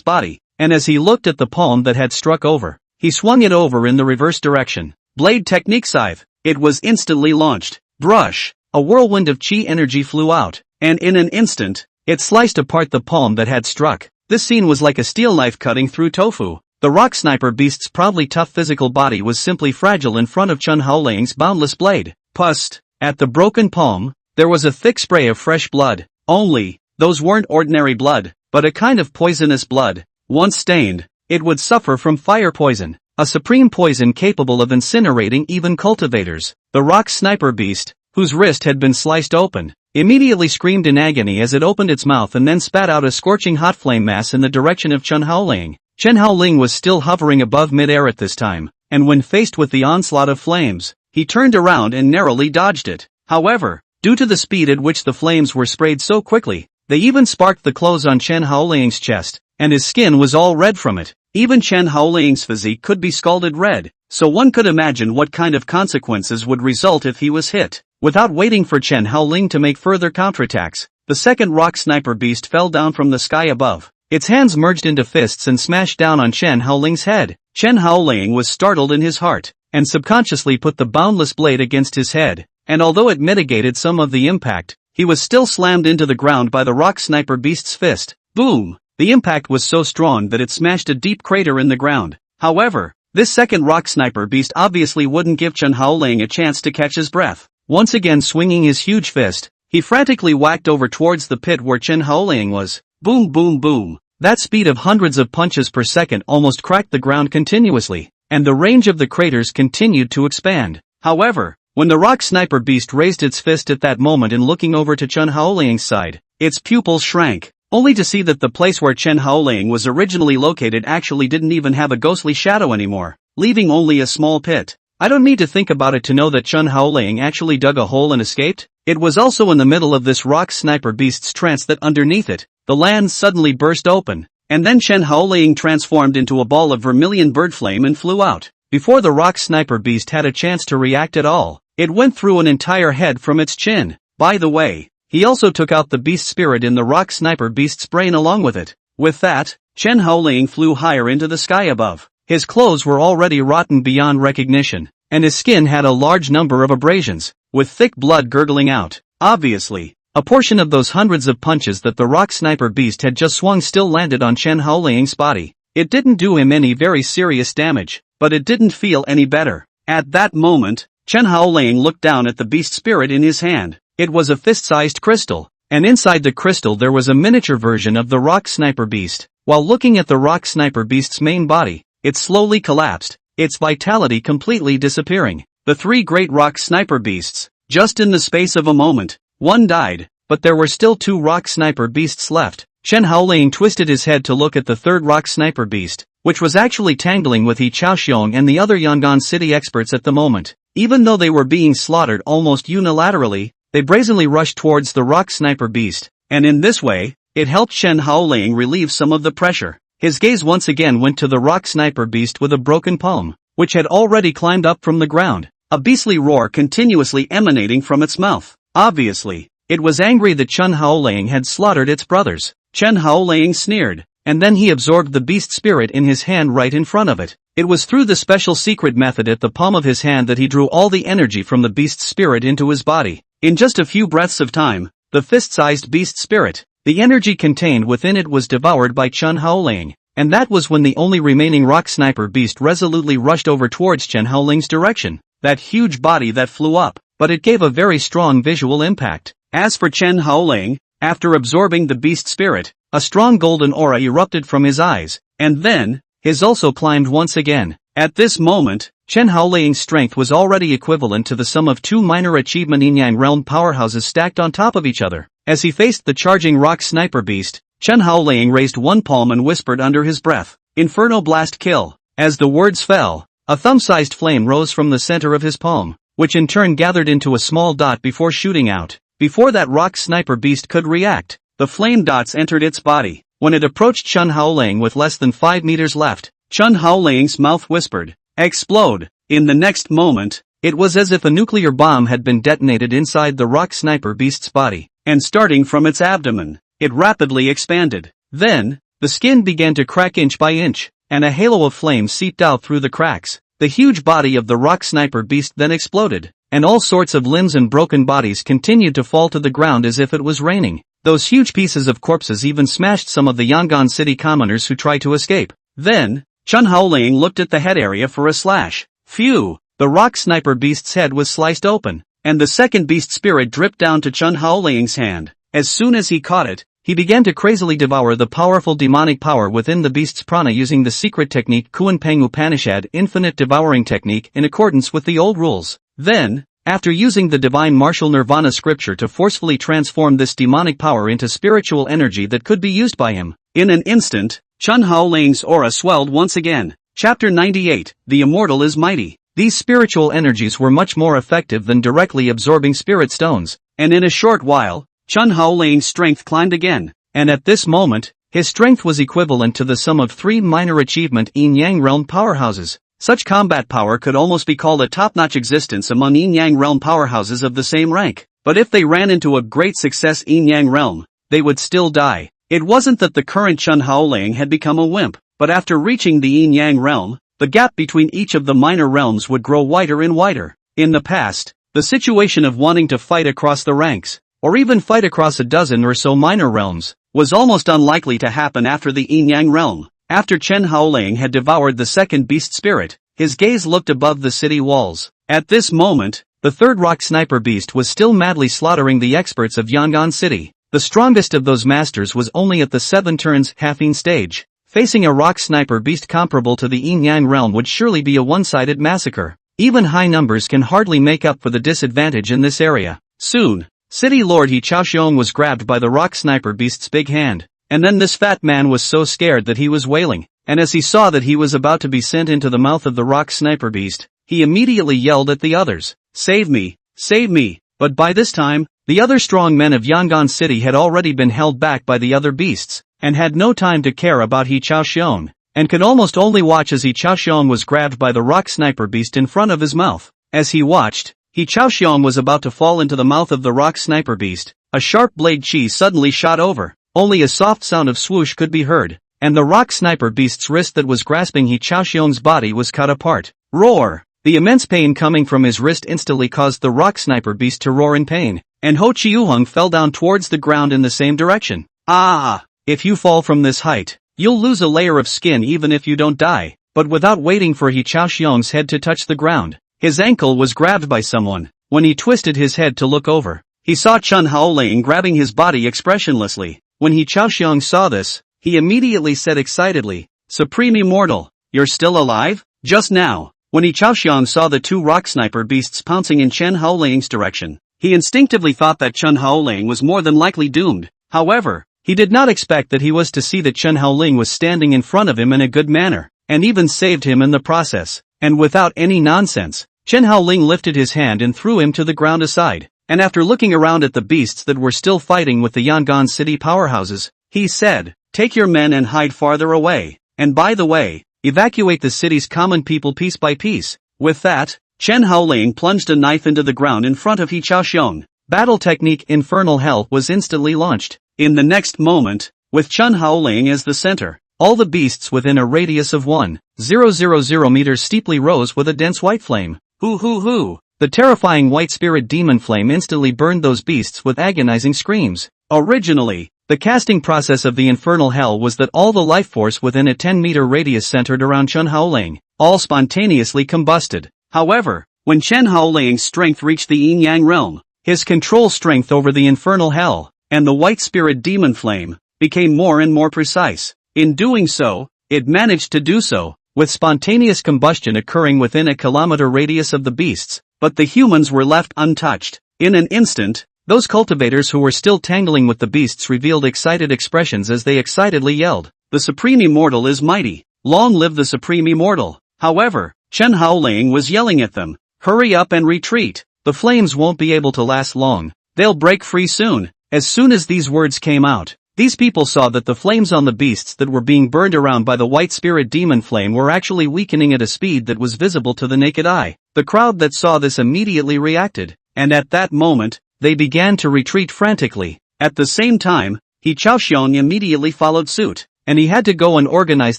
body, and as he looked at the palm that had struck over, he swung it over in the reverse direction. Blade technique scythe. It was instantly launched. Brush. A whirlwind of chi energy flew out, and in an instant, it sliced apart the palm that had struck. This scene was like a steel knife cutting through tofu. The rock sniper beast's proudly tough physical body was simply fragile in front of Chen Haoling's boundless blade. Pust. At the broken palm, there was a thick spray of fresh blood. Only, those weren't ordinary blood, but a kind of poisonous blood. Once stained, it would suffer from fire poison, a supreme poison capable of incinerating even cultivators. The rock sniper beast, whose wrist had been sliced open, immediately screamed in agony as it opened its mouth and then spat out a scorching hot flame mass in the direction of Chen Haoling. Chen Haoling was still hovering above mid-air at this time, and when faced with the onslaught of flames, he turned around and narrowly dodged it. However, due to the speed at which the flames were sprayed so quickly, they even sparked the clothes on Chen Haoling's chest, and his skin was all red from it. Even Chen Haoling's physique could be scalded red, so one could imagine what kind of consequences would result if he was hit. Without waiting for Chen Haoling to make further counterattacks, the second rock sniper beast fell down from the sky above. Its hands merged into fists and smashed down on Chen Haoling's head. Chen Haoling was startled in his heart, and subconsciously put the boundless blade against his head, and although it mitigated some of the impact, he was still slammed into the ground by the rock sniper beast's fist. Boom! The impact was so strong that it smashed a deep crater in the ground. However, this second rock sniper beast obviously wouldn't give Chen Haoling a chance to catch his breath. Once again swinging his huge fist, he frantically whacked over towards the pit where Chen Haoling was. Boom boom boom. That speed of hundreds of punches per second almost cracked the ground continuously, and the range of the craters continued to expand. However, when the rock sniper beast raised its fist at that moment and looking over to Chen Haoling's side, its pupils shrank, only to see that the place where Chen Haoling was originally located actually didn't even have a ghostly shadow anymore, leaving only a small pit. I don't need to think about it to know that Chen Haoling actually dug a hole and escaped. It was also in the middle of this rock sniper beast's trance that underneath it, the land suddenly burst open, and then Chen Haoling transformed into a ball of vermilion bird flame and flew out. Before the rock sniper beast had a chance to react at all, it went through an entire head from its chin. By the way, he also took out the beast spirit in the rock sniper beast's brain along with it. With that, Chen Haoling flew higher into the sky above. His clothes were already rotten beyond recognition, and his skin had a large number of abrasions, with thick blood gurgling out. Obviously, a portion of those hundreds of punches that the rock sniper beast had just swung still landed on Chen Haoling's body. It didn't do him any very serious damage, but it didn't feel any better. At that moment, Chen Haoling looked down at the beast spirit in his hand. It was a fist-sized crystal, and inside the crystal there was a miniature version of the rock sniper beast. While looking at the rock sniper beast's main body, it slowly collapsed, its vitality completely disappearing. The three great rock sniper beasts, just in the space of a moment, one died, but there were still two rock sniper beasts left. Chen Haoling twisted his head to look at the third rock sniper beast, which was actually tangling with He Chaoxiong and the other Yongan City experts at the moment. Even though they were being slaughtered almost unilaterally, they brazenly rushed towards the rock sniper beast, and in this way, it helped Chen Haoling relieve some of the pressure. His gaze once again went to the rock sniper beast with a broken palm, which had already climbed up from the ground, a beastly roar continuously emanating from its mouth. Obviously, it was angry that Chen Haoling had slaughtered its brothers. Chen Haoling sneered, and then he absorbed the beast spirit in his hand right in front of it. It was through the special secret method at the palm of his hand that he drew all the energy from the beast spirit into his body. In just a few breaths of time, the fist-sized beast spirit, the energy contained within it was devoured by Chen Haoling, and that was when the only remaining rock sniper beast resolutely rushed over towards Chen Haoling's direction. That huge body that flew up, but it gave a very strong visual impact. As for Chen Haoling, after absorbing the beast spirit, a strong golden aura erupted from his eyes, and then, his also climbed once again. At this moment, Chen Haoling's strength was already equivalent to the sum of two minor achievement yin-yang realm powerhouses stacked on top of each other. As he faced the charging rock sniper beast, Chen Haoling raised one palm and whispered under his breath, "Inferno blast kill." As the words fell, a thumb-sized flame rose from the center of his palm, which in turn gathered into a small dot before shooting out. Before that rock sniper beast could react, the flame dots entered its body. When it approached Chen Haoling with less than 5 meters left, Chen Haoling's mouth whispered, "Explode." In the next moment, it was as if a nuclear bomb had been detonated inside the rock sniper beast's body, and starting from its abdomen, it rapidly expanded. Then, the skin began to crack inch by inch, and a halo of flame seeped out through the cracks. The huge body of the rock sniper beast then exploded, and all sorts of limbs and broken bodies continued to fall to the ground as if it was raining. Those huge pieces of corpses even smashed some of the Yongan City commoners who tried to escape. Then, Chen Haoling looked at the head area for a slash. Phew! The rock sniper beast's head was sliced open, and the second beast spirit dripped down to Chen Haoling's hand. As soon as he caught it, he began to crazily devour the powerful demonic power within the beast's prana using the secret technique Kuan-Peng Upanishad infinite devouring technique in accordance with the old rules. Then, after using the divine martial Nirvana scripture to forcefully transform this demonic power into spiritual energy that could be used by him, in an instant, Chen Haoling's aura swelled once again. Chapter 98, The Immortal is Mighty. These spiritual energies were much more effective than directly absorbing spirit stones, and in a short while, Chen Haoling's strength climbed again, and at this moment, His strength was equivalent to the sum of 3 minor achievement Yin-Yang realm powerhouses. Such combat power could almost be called a top-notch existence among Yin-Yang realm powerhouses of the same rank. But if they ran into a great success Yin-Yang realm, they would still die. It wasn't that the current Chen Haoling had become a wimp, but after reaching the Yin-Yang realm, the gap between each of the minor realms would grow wider and wider. In the past, the situation of wanting to fight across the ranks, or even fight across a dozen or so minor realms, was almost unlikely to happen after the Yin-Yang realm. After Chen Haoling had devoured the second beast spirit, his gaze looked above the city walls. At this moment, the third rock sniper beast was still madly slaughtering the experts of Yongan City. The strongest of those masters was only at the 7 turns halving stage. Facing a rock sniper beast comparable to the Yin-Yang realm would surely be a one-sided massacre. Even high numbers can hardly make up for the disadvantage in this area. Soon, City Lord He Xinyue was grabbed by the rock sniper beast's big hand. And then this fat man was so scared that he was wailing, and as he saw that he was about to be sent into the mouth of the rock sniper beast, he immediately yelled at the others, "Save me! Save me!" But by this time, the other strong men of Yongan City had already been held back by the other beasts, and had no time to care about He Xinyue, and could almost only watch as He Xinyue was grabbed by the rock sniper beast in front of his mouth. As he watched, He Xinyue was about to fall into the mouth of the rock sniper beast. A sharp blade chi suddenly shot over. Only a soft sound of swoosh could be heard, and the rock sniper beast's wrist that was grasping He Xinyue's body was cut apart. Roar! The immense pain coming from his wrist instantly caused the rock sniper beast to roar in pain, and Ho Chiuhung fell down towards the ground in the same direction. Ah! If you fall from this height, you'll lose a layer of skin even if you don't die. But without waiting for He Xinyue's head to touch the ground, his ankle was grabbed by someone. When he twisted his head to look over, he saw Chen Haoling grabbing his body expressionlessly. When He Xinyue saw this, he immediately said excitedly, "Supreme Immortal, you're still alive?" Just now, when He Xinyue saw the 2 rock sniper beasts pouncing in Chen Haoling's direction, he instinctively thought that Chen Haoling was more than likely doomed. However, he did not expect that he was to see that Chen Haoling was standing in front of him in a good manner, and even saved him in the process. And without any nonsense, Chen Haoling lifted his hand and threw him to the ground aside. And after looking around at the beasts that were still fighting with the Yongan City powerhouses, he said, "Take your men and hide farther away. And by the way, evacuate the city's common people piece by piece." With that, Chen Haoling plunged a knife into the ground in front of He Xinyue. Battle technique Infernal Hell was instantly launched. In the next moment, with Chen Haoling as the center, all the beasts within a radius of 1,000 meters steeply rose with a dense white flame. Hoo hoo hoo! The terrifying white spirit demon flame instantly burned those beasts with agonizing screams. Originally, the casting process of the Infernal Hell was that all the life force within a 10-meter radius centered around Chen Haoling, all spontaneously combusted. However, when Chen Haoling's strength reached the Yin-Yang realm, his control strength over the Infernal Hell, and the white spirit demon flame, became more and more precise. In doing so, it managed to do so, with spontaneous combustion occurring within a kilometer radius of the beasts. But the humans were left untouched. In an instant, those cultivators who were still tangling with the beasts revealed excited expressions as they excitedly yelled, "The Supreme Immortal is mighty! Long live the Supreme Immortal!" However, Chen Haoling was yelling at them, "Hurry up and retreat! The flames won't be able to last long. They'll break free soon." As soon as these words came out, these people saw that the flames on the beasts that were being burned around by the white spirit demon flame were actually weakening at a speed that was visible to the naked eye. The crowd that saw this immediately reacted, and at that moment, they began to retreat frantically. At the same time, He Xinyue immediately followed suit, and he had to go and organize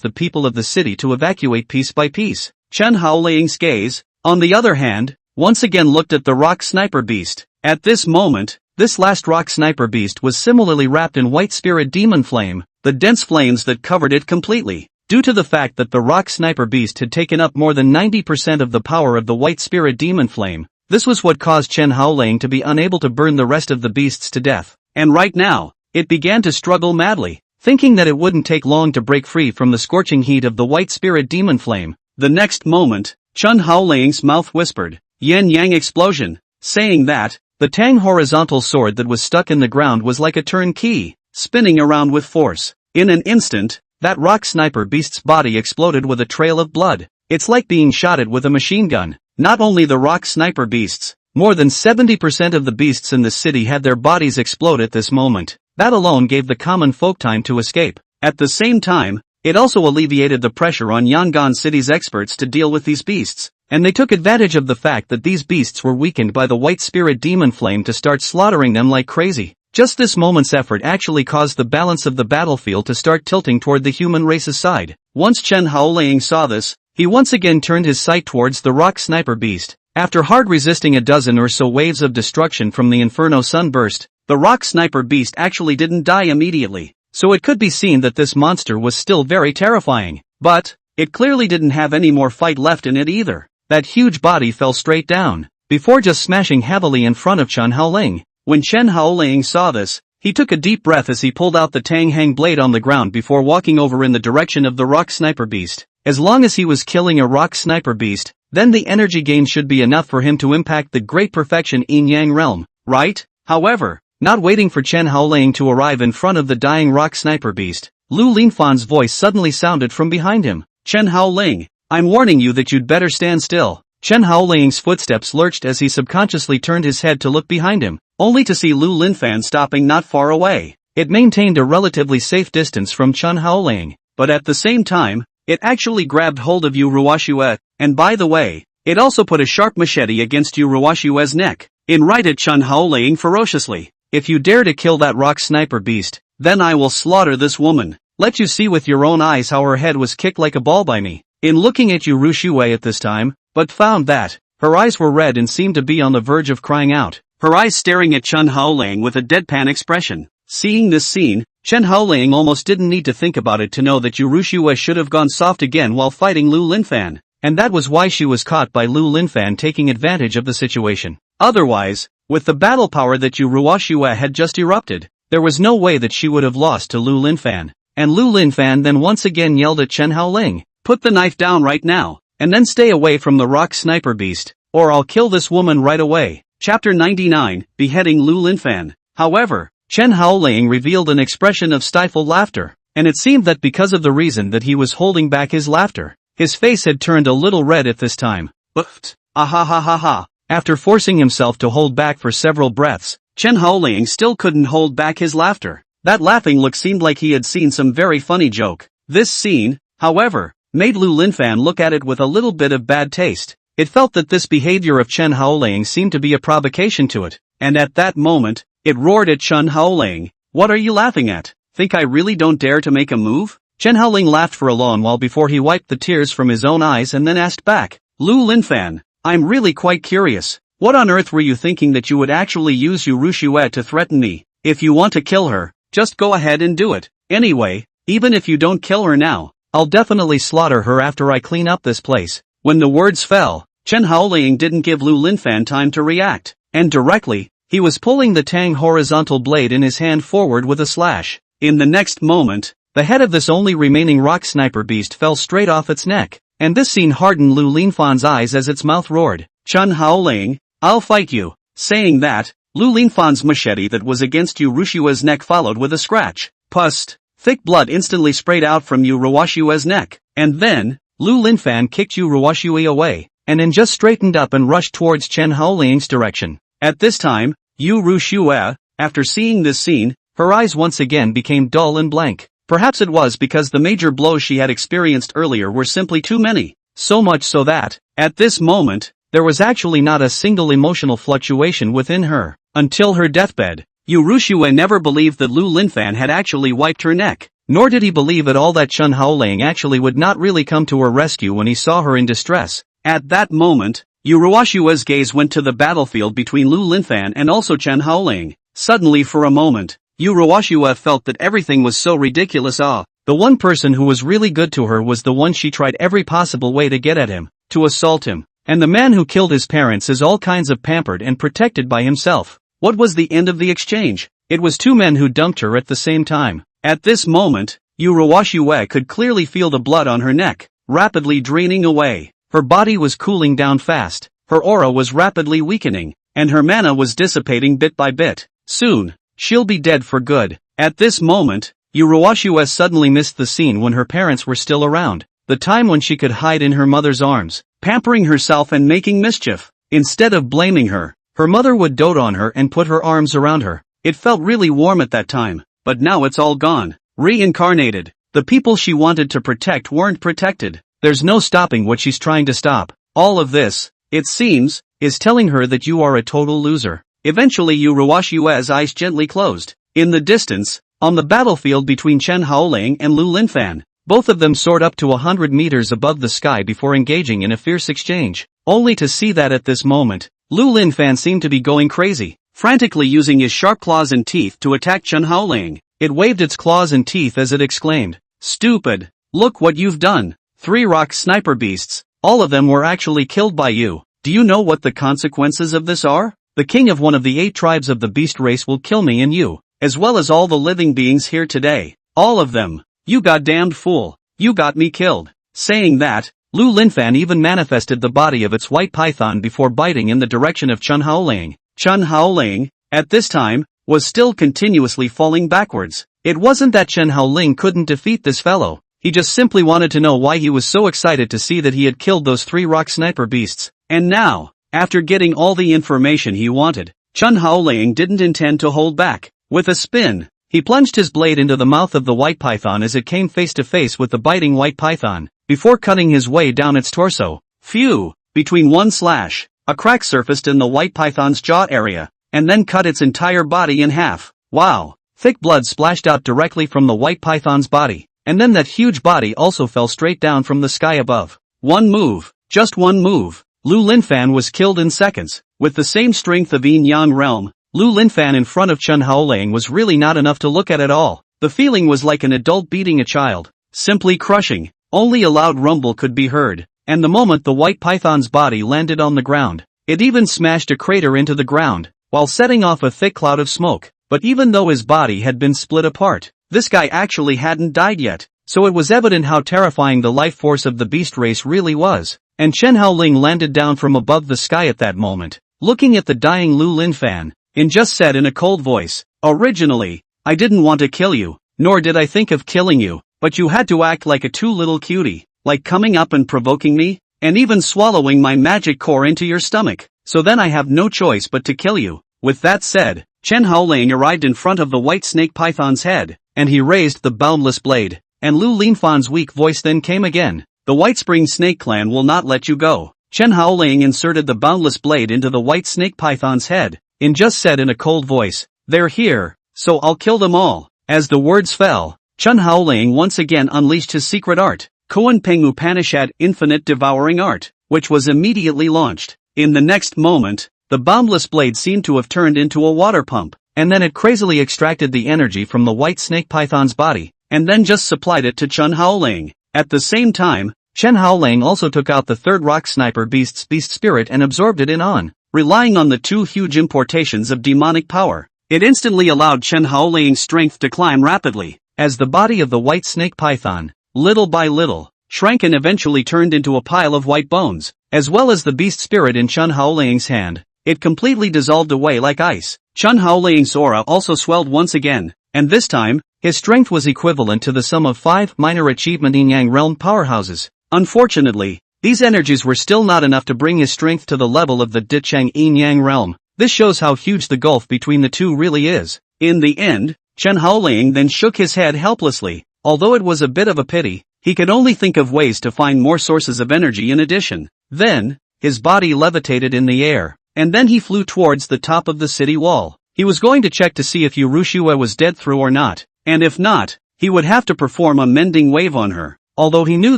the people of the city to evacuate piece by piece. Chen Haoling's gaze, on the other hand, once again looked at the rock sniper beast. At this moment, this last rock sniper beast was similarly wrapped in white spirit demon flame, the dense flames that covered it completely. Due to the fact that the rock sniper beast had taken up more than 90% of the power of the white spirit demon flame, this was what caused Chen Haoling to be unable to burn the rest of the beasts to death. And right now, it began to struggle madly, thinking that it wouldn't take long to break free from the scorching heat of the white spirit demon flame. The next moment, Chen Haoling's mouth whispered, "Yin-Yang explosion," saying that, the Tang horizontal sword that was stuck in the ground was like a turnkey, spinning around with force. In an instant, that rock sniper beast's body exploded with a trail of blood. It's like being shot at with a machine gun. Not only the rock sniper beasts, more than 70% of the beasts in the city had their bodies explode at this moment. That alone gave the common folk time to escape. At the same time, it also alleviated the pressure on Yongan City's experts to deal with these beasts, and they took advantage of the fact that these beasts were weakened by the white spirit demon flame to start slaughtering them like crazy. Just this moment's effort actually caused the balance of the battlefield to start tilting toward the human race's side. Once Chen Haoling saw this, he once again turned his sight towards the rock sniper beast. After hard resisting a dozen or so waves of destruction from the Inferno Sunburst, the rock sniper beast actually didn't die immediately, so it could be seen that this monster was still very terrifying. But it clearly didn't have any more fight left in it either. That huge body fell straight down, before just smashing heavily in front of Chen Haoling. When Chen Haoling saw this, he took a deep breath as he pulled out the Tang Hang blade on the ground before walking over in the direction of the rock sniper beast. As long as he was killing a rock sniper beast, then the energy gain should be enough for him to impact the great perfection Yin Yang realm, right? However, not waiting for Chen Haoling to arrive in front of the dying rock sniper beast, Lu Linfan's voice suddenly sounded from behind him. Chen Haoling, I'm warning you that you'd better stand still. Chen Haoling's footsteps lurched as he subconsciously turned his head to look behind him, only to see Lu Linfan stopping not far away. It maintained a relatively safe distance from Chen Haoling, but at the same time, it actually grabbed hold of Yu Ruoxue, and by the way, it also put a sharp machete against Yu Ruoxue's neck. In right at Chen Haoling ferociously. If you dare to kill that rock sniper beast, then I will slaughter this woman. Let you see with your own eyes how her head was kicked like a ball by me. In looking at Yu Ruoxue at this time, but found that her eyes were red and seemed to be on the verge of crying out. Her eyes staring at Chen Haoling with a deadpan expression. Seeing this scene, Chen Haoling almost didn't need to think about it to know that Yu Ruoxue should have gone soft again while fighting Lu Linfan, and that was why she was caught by Lu Linfan taking advantage of the situation. Otherwise, with the battle power that Yu Ruoxue had just erupted, there was no way that she would have lost to Lu Linfan. And Lu Linfan then once again yelled at Chen Haoling, "Put the knife down right now, and then stay away from the rock sniper beast, or I'll kill this woman right away." Chapter 99, Beheading Lu Linfan. However, Chen Haoling revealed an expression of stifled laughter, and it seemed that because of the reason that he was holding back his laughter, his face had turned a little red at this time. But, ah ha ha ha ha. After forcing himself to hold back for several breaths, Chen Haoling still couldn't hold back his laughter. That laughing look seemed like he had seen some very funny joke. This scene, however, made Lu Linfan look at it with a little bit of bad taste. It felt that this behavior of Chen Haoling seemed to be a provocation to it, and at that moment, it roared at Chen Haoling, "What are you laughing at? Think I really don't dare to make a move?" Chen Haoling laughed for a long while before he wiped the tears from his own eyes and then asked back, "Lu Linfan, I'm really quite curious. What on earth were you thinking that you would actually use Yu Ruoxue to threaten me? If you want to kill her, just go ahead and do it. Anyway, even if you don't kill her now, I'll definitely slaughter her after I clean up this place." When the words fell, Chen Haoling didn't give Lu Linfan time to react, and directly, he was pulling the Tang horizontal blade in his hand forward with a slash. In the next moment, the head of this only remaining rock sniper beast fell straight off its neck, and this scene hardened Lu Linfan's eyes as its mouth roared, "Chen Haoling, I'll fight you." Saying that, Lu Linfan's machete that was against Yu Ruoxue's neck followed with a scratch. Pust. Thick blood instantly sprayed out from Yu Ruoxue's neck, and then, Lu Linfan kicked Yu Ruoxue away, and then just straightened up and rushed towards Chen Haoling's direction. At this time, Yu Ruoxue, after seeing this scene, her eyes once again became dull and blank. Perhaps it was because the major blows she had experienced earlier were simply too many, so much so that, at this moment, there was actually not a single emotional fluctuation within her. Until her deathbed, Yu Ruoxue never believed that Lu Linfan had actually wiped her neck, nor did he believe at all that Chen Haoling actually would not really come to her rescue when he saw her in distress. At that moment, Yu Ruoxue's gaze went to the battlefield between Lu Linfan and also Chen Haoling. Suddenly for a moment, Yu Ruoxue felt that everything was so ridiculous. The one person who was really good to her was the one she tried every possible way to get at him, to assault him. And the man who killed his parents is all kinds of pampered and protected by himself. What was the end of the exchange? It was two men who dumped her at the same time. At this moment, Yu Ruoxue could clearly feel the blood on her neck, rapidly draining away. Her body was cooling down fast, her aura was rapidly weakening, and her mana was dissipating bit by bit. Soon, she'll be dead for good. At this moment, Yu Ruoxue suddenly missed the scene when her parents were still around, the time when she could hide in her mother's arms, pampering herself and making mischief. Instead of blaming her, her mother would dote on her and put her arms around her. It felt really warm at that time, but now it's all gone. Reincarnated. The people she wanted to protect weren't protected. There's no stopping what she's trying to stop. All of this, it seems, is telling her that you are a total loser. Eventually Liu Ruyan's eyes gently closed. In the distance, on the battlefield between Chen Haoling and Lu Linfan, both of them soared up to 100 meters above the sky before engaging in a fierce exchange, only to see that at this moment, Lu Linfan seemed to be going crazy, frantically using his sharp claws and teeth to attack Chen Haoling. It waved its claws and teeth as it exclaimed, "Stupid! Look what you've done! 3 rock sniper beasts, all of them were actually killed by you. Do you know what the consequences of this are? The king of one of the 8 tribes of the beast race will kill me and you, as well as all the living beings here today. All of them. You goddamned fool. You got me killed." Saying that, Lu Linfan even manifested the body of its white python before biting in the direction of Chen Haoling. Chen Haoling, at this time, was still continuously falling backwards. It wasn't that Chen Haoling couldn't defeat this fellow, he just simply wanted to know why he was so excited to see that he had killed those 3 rock sniper beasts. And now, after getting all the information he wanted, Chen Haoling didn't intend to hold back. With a spin, he plunged his blade into the mouth of the white python as it came face to face with the biting white python, before cutting his way down its torso. Phew! Between one slash, a crack surfaced in the white python's jaw area, and then cut its entire body in half. Wow! Thick blood splashed out directly from the white python's body, and then that huge body also fell straight down from the sky above. One move, just one move, Lu Linfan was killed in seconds. With the same strength of Yin Yang realm, Lu Linfan in front of Chen Haoling was really not enough to look at all. The feeling was like an adult beating a child. Simply crushing. Only a loud rumble could be heard, and the moment the white python's body landed on the ground, it even smashed a crater into the ground, while setting off a thick cloud of smoke. But even though his body had been split apart, this guy actually hadn't died yet, so it was evident how terrifying the life force of the beast race really was. And Chen Haoling landed down from above the sky at that moment, looking at the dying Lu Linfan, and just said in a cold voice, "Originally, I didn't want to kill you, nor did I think of killing you, but you had to act like a too little cutie, like coming up and provoking me, and even swallowing my magic core into your stomach, so then I have no choice but to kill you." With that said, Chen Haoling arrived in front of the white snake python's head, and he raised the boundless blade, and Lu Linfan's weak voice then came again. "The White Spring Snake Clan will not let you go." Chen Haoling inserted the boundless blade into the white snake python's head, and just said in a cold voice, "They're here, so I'll kill them all." As the words fell, Chen Haoling once again unleashed his secret art, Koan Peng Upanishad Infinite Devouring Art, which was immediately launched. In the next moment, the boundless blade seemed to have turned into a water pump, and then it crazily extracted the energy from the white snake python's body, and then just supplied it to Chen Haoling. At the same time, Chen Haoling also took out the 3rd rock sniper beast's beast spirit and absorbed it in on. Relying on the 2 huge importations of demonic power, it instantly allowed Chen Haoling's strength to climb rapidly, as the body of the white snake python, little by little, shrank and eventually turned into a pile of white bones, as well as the beast spirit in Chen Haoling's hand. It completely dissolved away like ice. Chen Haoling's aura also swelled once again, and this time, his strength was equivalent to the sum of 5 minor achievement Yin Yang realm powerhouses. Unfortunately, these energies were still not enough to bring his strength to the level of the Dicheng Yin Yang realm. This shows how huge the gulf between the two really is. In the end, Chen Haoling then shook his head helplessly. Although it was a bit of a pity, he could only think of ways to find more sources of energy in addition. Then, his body levitated in the air, and then he flew towards the top of the city wall. He was going to check to see if Liu Ruyan was dead through or not, and if not, he would have to perform a mending wave on her, although he knew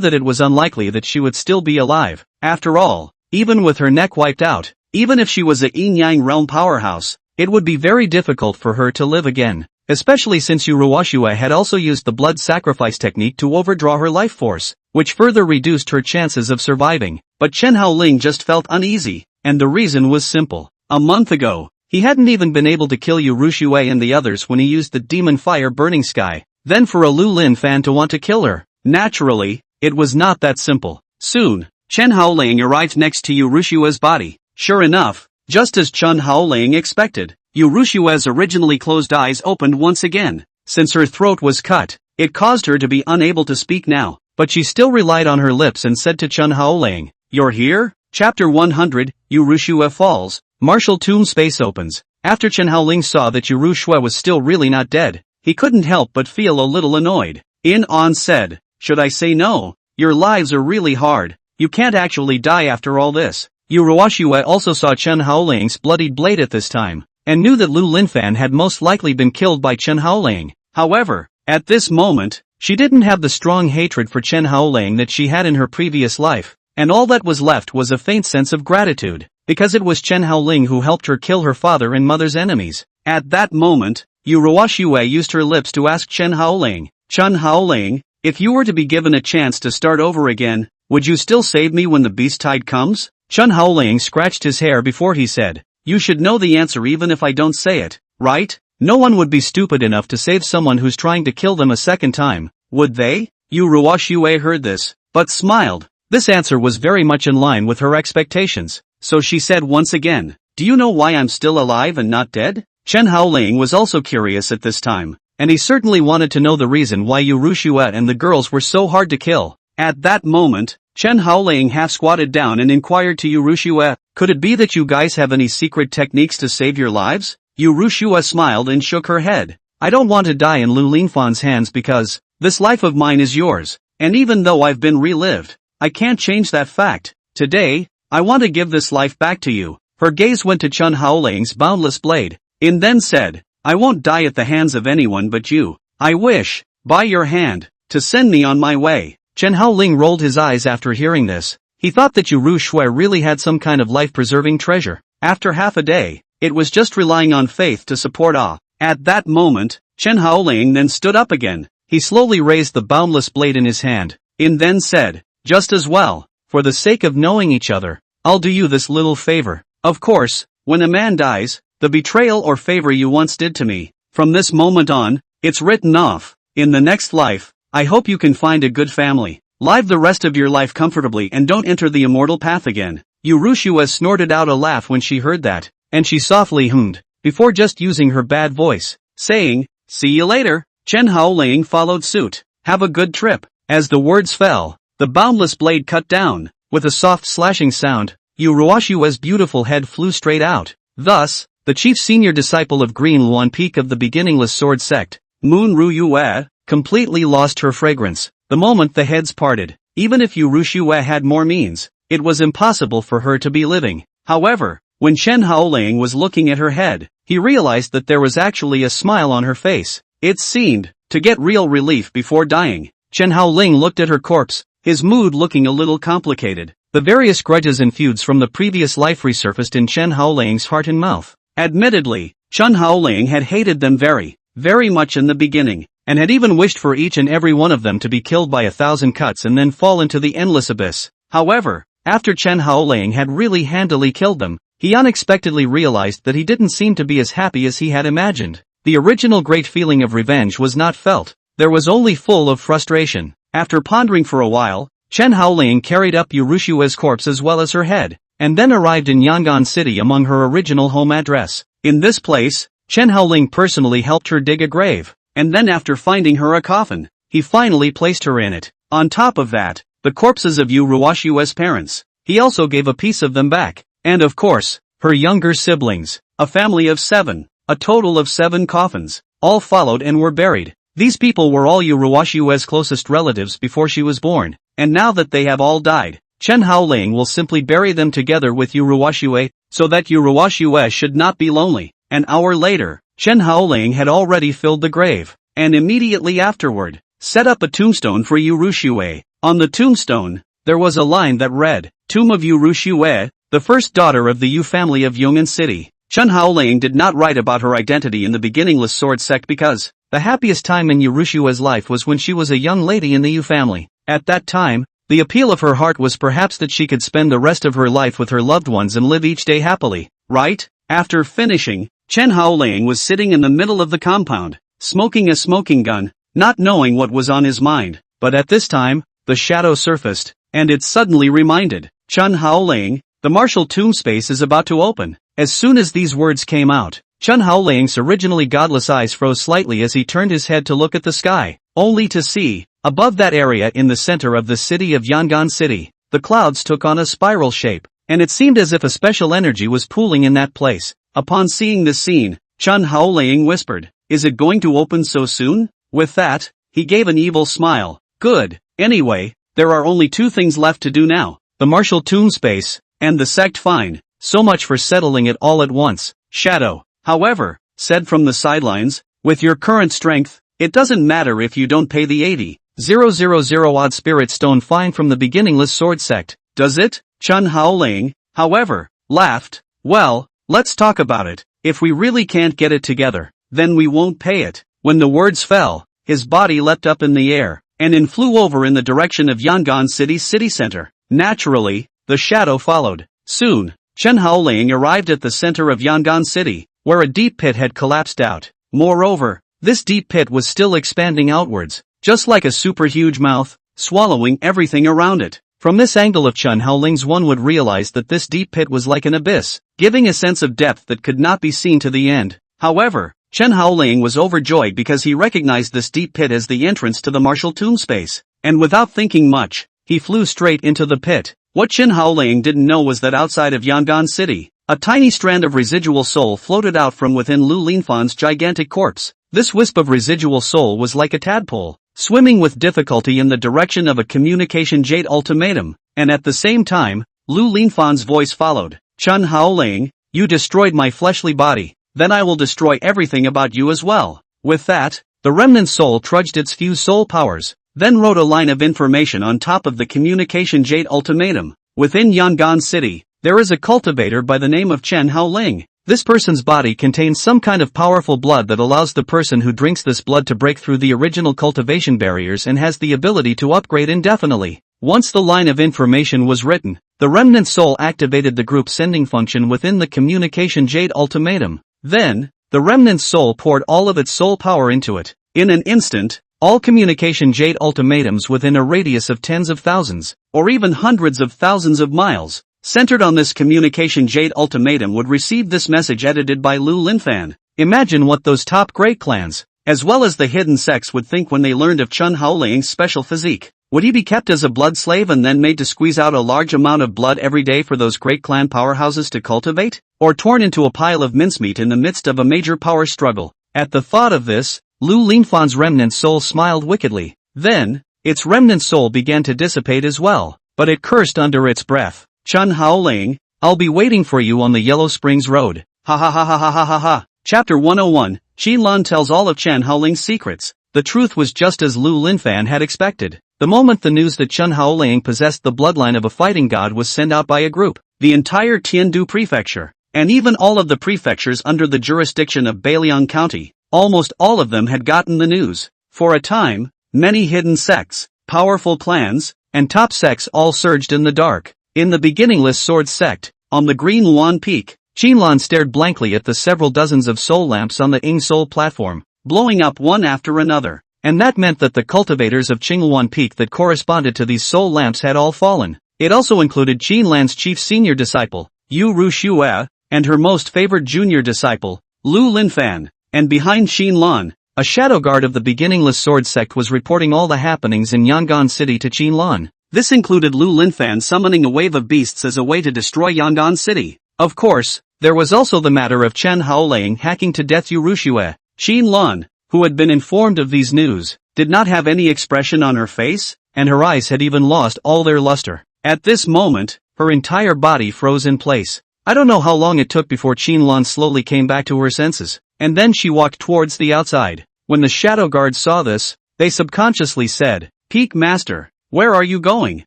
that it was unlikely that she would still be alive. After all, even with her neck wiped out, even if she was a Yin-Yang realm powerhouse, it would be very difficult for her to live again, especially since Liu Ruyan had also used the blood sacrifice technique to overdraw her life force, which further reduced her chances of surviving. But Chen Haoling just felt uneasy, and the reason was simple. A month ago, he hadn't even been able to kill Liu Ruyan and the others when he used the demon fire burning sky. Then for a Lu Linfan to want to kill her, naturally, it was not that simple. Soon, Chen Haoling arrived next to Liu Ruyan's body. Sure enough, just as Chen Haoling expected, Liu Ruyan's originally closed eyes opened once again. Since her throat was cut, it caused her to be unable to speak now, but she still relied on her lips and said to Chen Haoling, "You're here?" Chapter 100, Liu Ruyan falls. Martial tomb space opens. After Chen Haoling saw that Liu Ruyan was still really not dead, he couldn't help but feel a little annoyed. On said, should I say no? Your lives are really hard. You can't actually die after all this. Liu Ruyan also saw Chen Haoling's bloodied blade at this time, and knew that Lu Linfan had most likely been killed by Chen Haoling. However, at this moment, she didn't have the strong hatred for Chen Haoling that she had in her previous life, and all that was left was a faint sense of gratitude, because it was Chen Haoling who helped her kill her father and mother's enemies. At that moment, Liu Ruyan used her lips to ask Chen Haoling, Chen Haoling, if you were to be given a chance to start over again, would you still save me when the beast tide comes? Chen Haoling scratched his hair before he said, you should know the answer even if I don't say it, right? No one would be stupid enough to save someone who's trying to kill them a second time, would they? Liu Ruyan heard this, but smiled. This answer was very much in line with her expectations, so she said once again, do you know why I'm still alive and not dead? Chen Haoling was also curious at this time, and he certainly wanted to know the reason why Liu Ruyan and the girls were so hard to kill. At that moment, Chen Haoling half squatted down and inquired to Liu Ruyan, could it be that you guys have any secret techniques to save your lives? Liu Ruyan smiled and shook her head. I don't want to die in Lu Linfan's hands because, this life of mine is yours, and even though I've been relived, I can't change that fact. Today, I want to give this life back to you. Her gaze went to Chen Haoling's boundless blade, and then said, I won't die at the hands of anyone but you. I wish, by your hand, to send me on my way. Chen Haoling rolled his eyes after hearing this. He thought that Liu Ruyan really had some kind of life-preserving treasure. After half a day, it was just relying on faith to support Ah. At that moment, Chen Haoling then stood up again. He slowly raised the boundless blade in his hand, and then said, just as well, for the sake of knowing each other, I'll do you this little favor. Of course, when a man dies, the betrayal or favor you once did to me, from this moment on, it's written off. In the next life, I hope you can find a good family, live the rest of your life comfortably and don't enter the immortal path again. Liu Ruyan snorted out a laugh when she heard that, and she softly hummed, before just using her bad voice, saying, see you later. Chen Haoling followed suit, have a good trip. As the words fell, the boundless blade cut down, with a soft slashing sound, Liu Ruyan's beautiful head flew straight out. Thus, the chief senior disciple of Green Luan Peak of the beginningless sword sect, Moon Ruyan, completely lost her fragrance, the moment the heads parted. Even if Liu Ruyan had more means, it was impossible for her to be living. However, when Chen Haoling was looking at her head, he realized that there was actually a smile on her face. It seemed to get real relief before dying. Chen Haoling looked at her corpse, his mood looking a little complicated. The various grudges and feuds from the previous life resurfaced in Chen Haoling's heart and mouth. Admittedly, Chen Haoling had hated them very, very much in the beginning, and had even wished for each and every one of them to be killed by 1,000 cuts and then fall into the endless abyss. However, after Chen Haoling had really handily killed them, he unexpectedly realized that he didn't seem to be as happy as he had imagined. The original great feeling of revenge was not felt, there was only full of frustration. After pondering for a while, Chen Haoling carried up Liu Ruyan's corpse as well as her head, and then arrived in Yongan City among her original home address. In this place, Chen Haoling personally helped her dig a grave, and then after finding her a coffin, he finally placed her in it. On top of that, the corpses of Liu Ruyan's parents, he also gave a piece of them back, and of course, her younger siblings, a family of 7, a total of 7 coffins, all followed and were buried. These people were all Liu Ruyan's closest relatives before she was born, and now that they have all died, Chen Haoling will simply bury them together with Liu Ruyan, so that Liu Ruyan should not be lonely. An hour later, Chen Haoling had already filled the grave, and immediately afterward, set up a tombstone for Liu Ruyan. On the tombstone, there was a line that read, Tomb of Liu Ruyan, the first daughter of the Yu family of Yongan City. Chen Haoling did not write about her identity in the beginningless sword sect because the happiest time in Liu Ruyan's life was when she was a young lady in the Yu family. At that time, the appeal of her heart was perhaps that she could spend the rest of her life with her loved ones and live each day happily, right? After finishing, Chen Haoling was sitting in the middle of the compound, smoking a smoking gun, not knowing what was on his mind. But at this time, the shadow surfaced, and it suddenly reminded Chen Haoling, the martial tomb space is about to open. As soon as these words came out, Chen Haoling's originally godless eyes froze slightly as he turned his head to look at the sky, only to see, above that area in the center of the city of Yongan City, the clouds took on a spiral shape, and it seemed as if a special energy was pooling in that place. Upon seeing this scene, Chen Haoling whispered, Is it going to open so soon? With that, he gave an evil smile. Good. Anyway, there are only two things left to do now. The martial tomb space, and the sect fine. So much for settling it all at once. Shadow, however, said from the sidelines, with your current strength, it doesn't matter if you don't pay the 80,000 odd spirit stone fine from the beginningless sword sect, does it? Chen Haoling, however, laughed. Well, let's talk about it. If we really can't get it together, then we won't pay it. When the words fell, his body leapt up in the air, and flew over in the direction of Yongan City's city center. Naturally, the shadow followed. Soon, Chen Haoling arrived at the center of Yongan City, where a deep pit had collapsed out. Moreover, this deep pit was still expanding outwards, just like a super huge mouth, swallowing everything around it. From this angle of Chen Haoling's, one would realize that this deep pit was like an abyss, giving a sense of depth that could not be seen to the end. However, Chen Haoling was overjoyed because he recognized this deep pit as the entrance to the martial tomb space, and without thinking much, he flew straight into the pit. What Chen Haoling didn't know was that outside of Yongan City, a tiny strand of residual soul floated out from within Lu Linfan's gigantic corpse. This wisp of residual soul was like a tadpole, swimming with difficulty in the direction of a communication jade ultimatum, and at the same time, Lu Linfan's voice followed. Chen Haoling, you destroyed my fleshly body, then I will destroy everything about you as well. With that, the remnant soul trudged its few soul powers, then wrote a line of information on top of the communication jade ultimatum. Within Yongan City, there is a cultivator by the name of Chen Haoling. This person's body contains some kind of powerful blood that allows the person who drinks this blood to break through the original cultivation barriers and has the ability to upgrade indefinitely. Once the line of information was written, the remnant soul activated the group sending function within the communication jade ultimatum. Then, the remnant soul poured all of its soul power into it. In an instant, all communication jade ultimatums within a radius of tens of thousands, or even hundreds of thousands of miles, centered on this communication jade ultimatum would receive this message edited by Lu Linfan. Imagine what those top great clans, as well as the hidden sects, would think when they learned of Chen Haoling's special physique. Would he be kept as a blood slave and then made to squeeze out a large amount of blood every day for those great clan powerhouses to cultivate? Or torn into a pile of mincemeat in the midst of a major power struggle? At the thought of this, Lu Linfan's remnant soul smiled wickedly. Then, its remnant soul began to dissipate as well, but it cursed under its breath. Chen Haoling, I'll be waiting for you on the Yellow Springs Road. Ha ha ha ha ha ha ha ha. Chapter 101, Xinlan tells all of Chen Haoling's secrets. The truth was just as Lu Linfan had expected. The moment the news that Chen Haoling possessed the bloodline of a fighting god was sent out by a group, the entire Tiandu prefecture, and even all of the prefectures under the jurisdiction of Beiliang County, almost all of them had gotten the news. For a time, many hidden sects, powerful clans, and top sects all surged in the dark. In the beginningless sword sect, on the Green Luan Peak, Xinlan stared blankly at the several dozens of soul lamps on the Ing Soul platform, blowing up one after another. And that meant that the cultivators of Qingluan Peak that corresponded to these soul lamps had all fallen. It also included Xinlan's chief senior disciple, Liu Ruyan, and her most favored junior disciple, Lu Linfan. And behind Xinlan, a shadow guard of the beginningless sword sect was reporting all the happenings in Yongan City to Xinlan. This included Lu Linfan summoning a wave of beasts as a way to destroy Yongan City. Of course, there was also the matter of Chen Haoling hacking to death Liu Ruyan. Xinlan, who had been informed of these news, did not have any expression on her face, and her eyes had even lost all their luster. At this moment, her entire body froze in place. I don't know how long it took before Xinlan slowly came back to her senses, and then she walked towards the outside. When the shadow guards saw this, they subconsciously said, "Peak Master, where are you going?"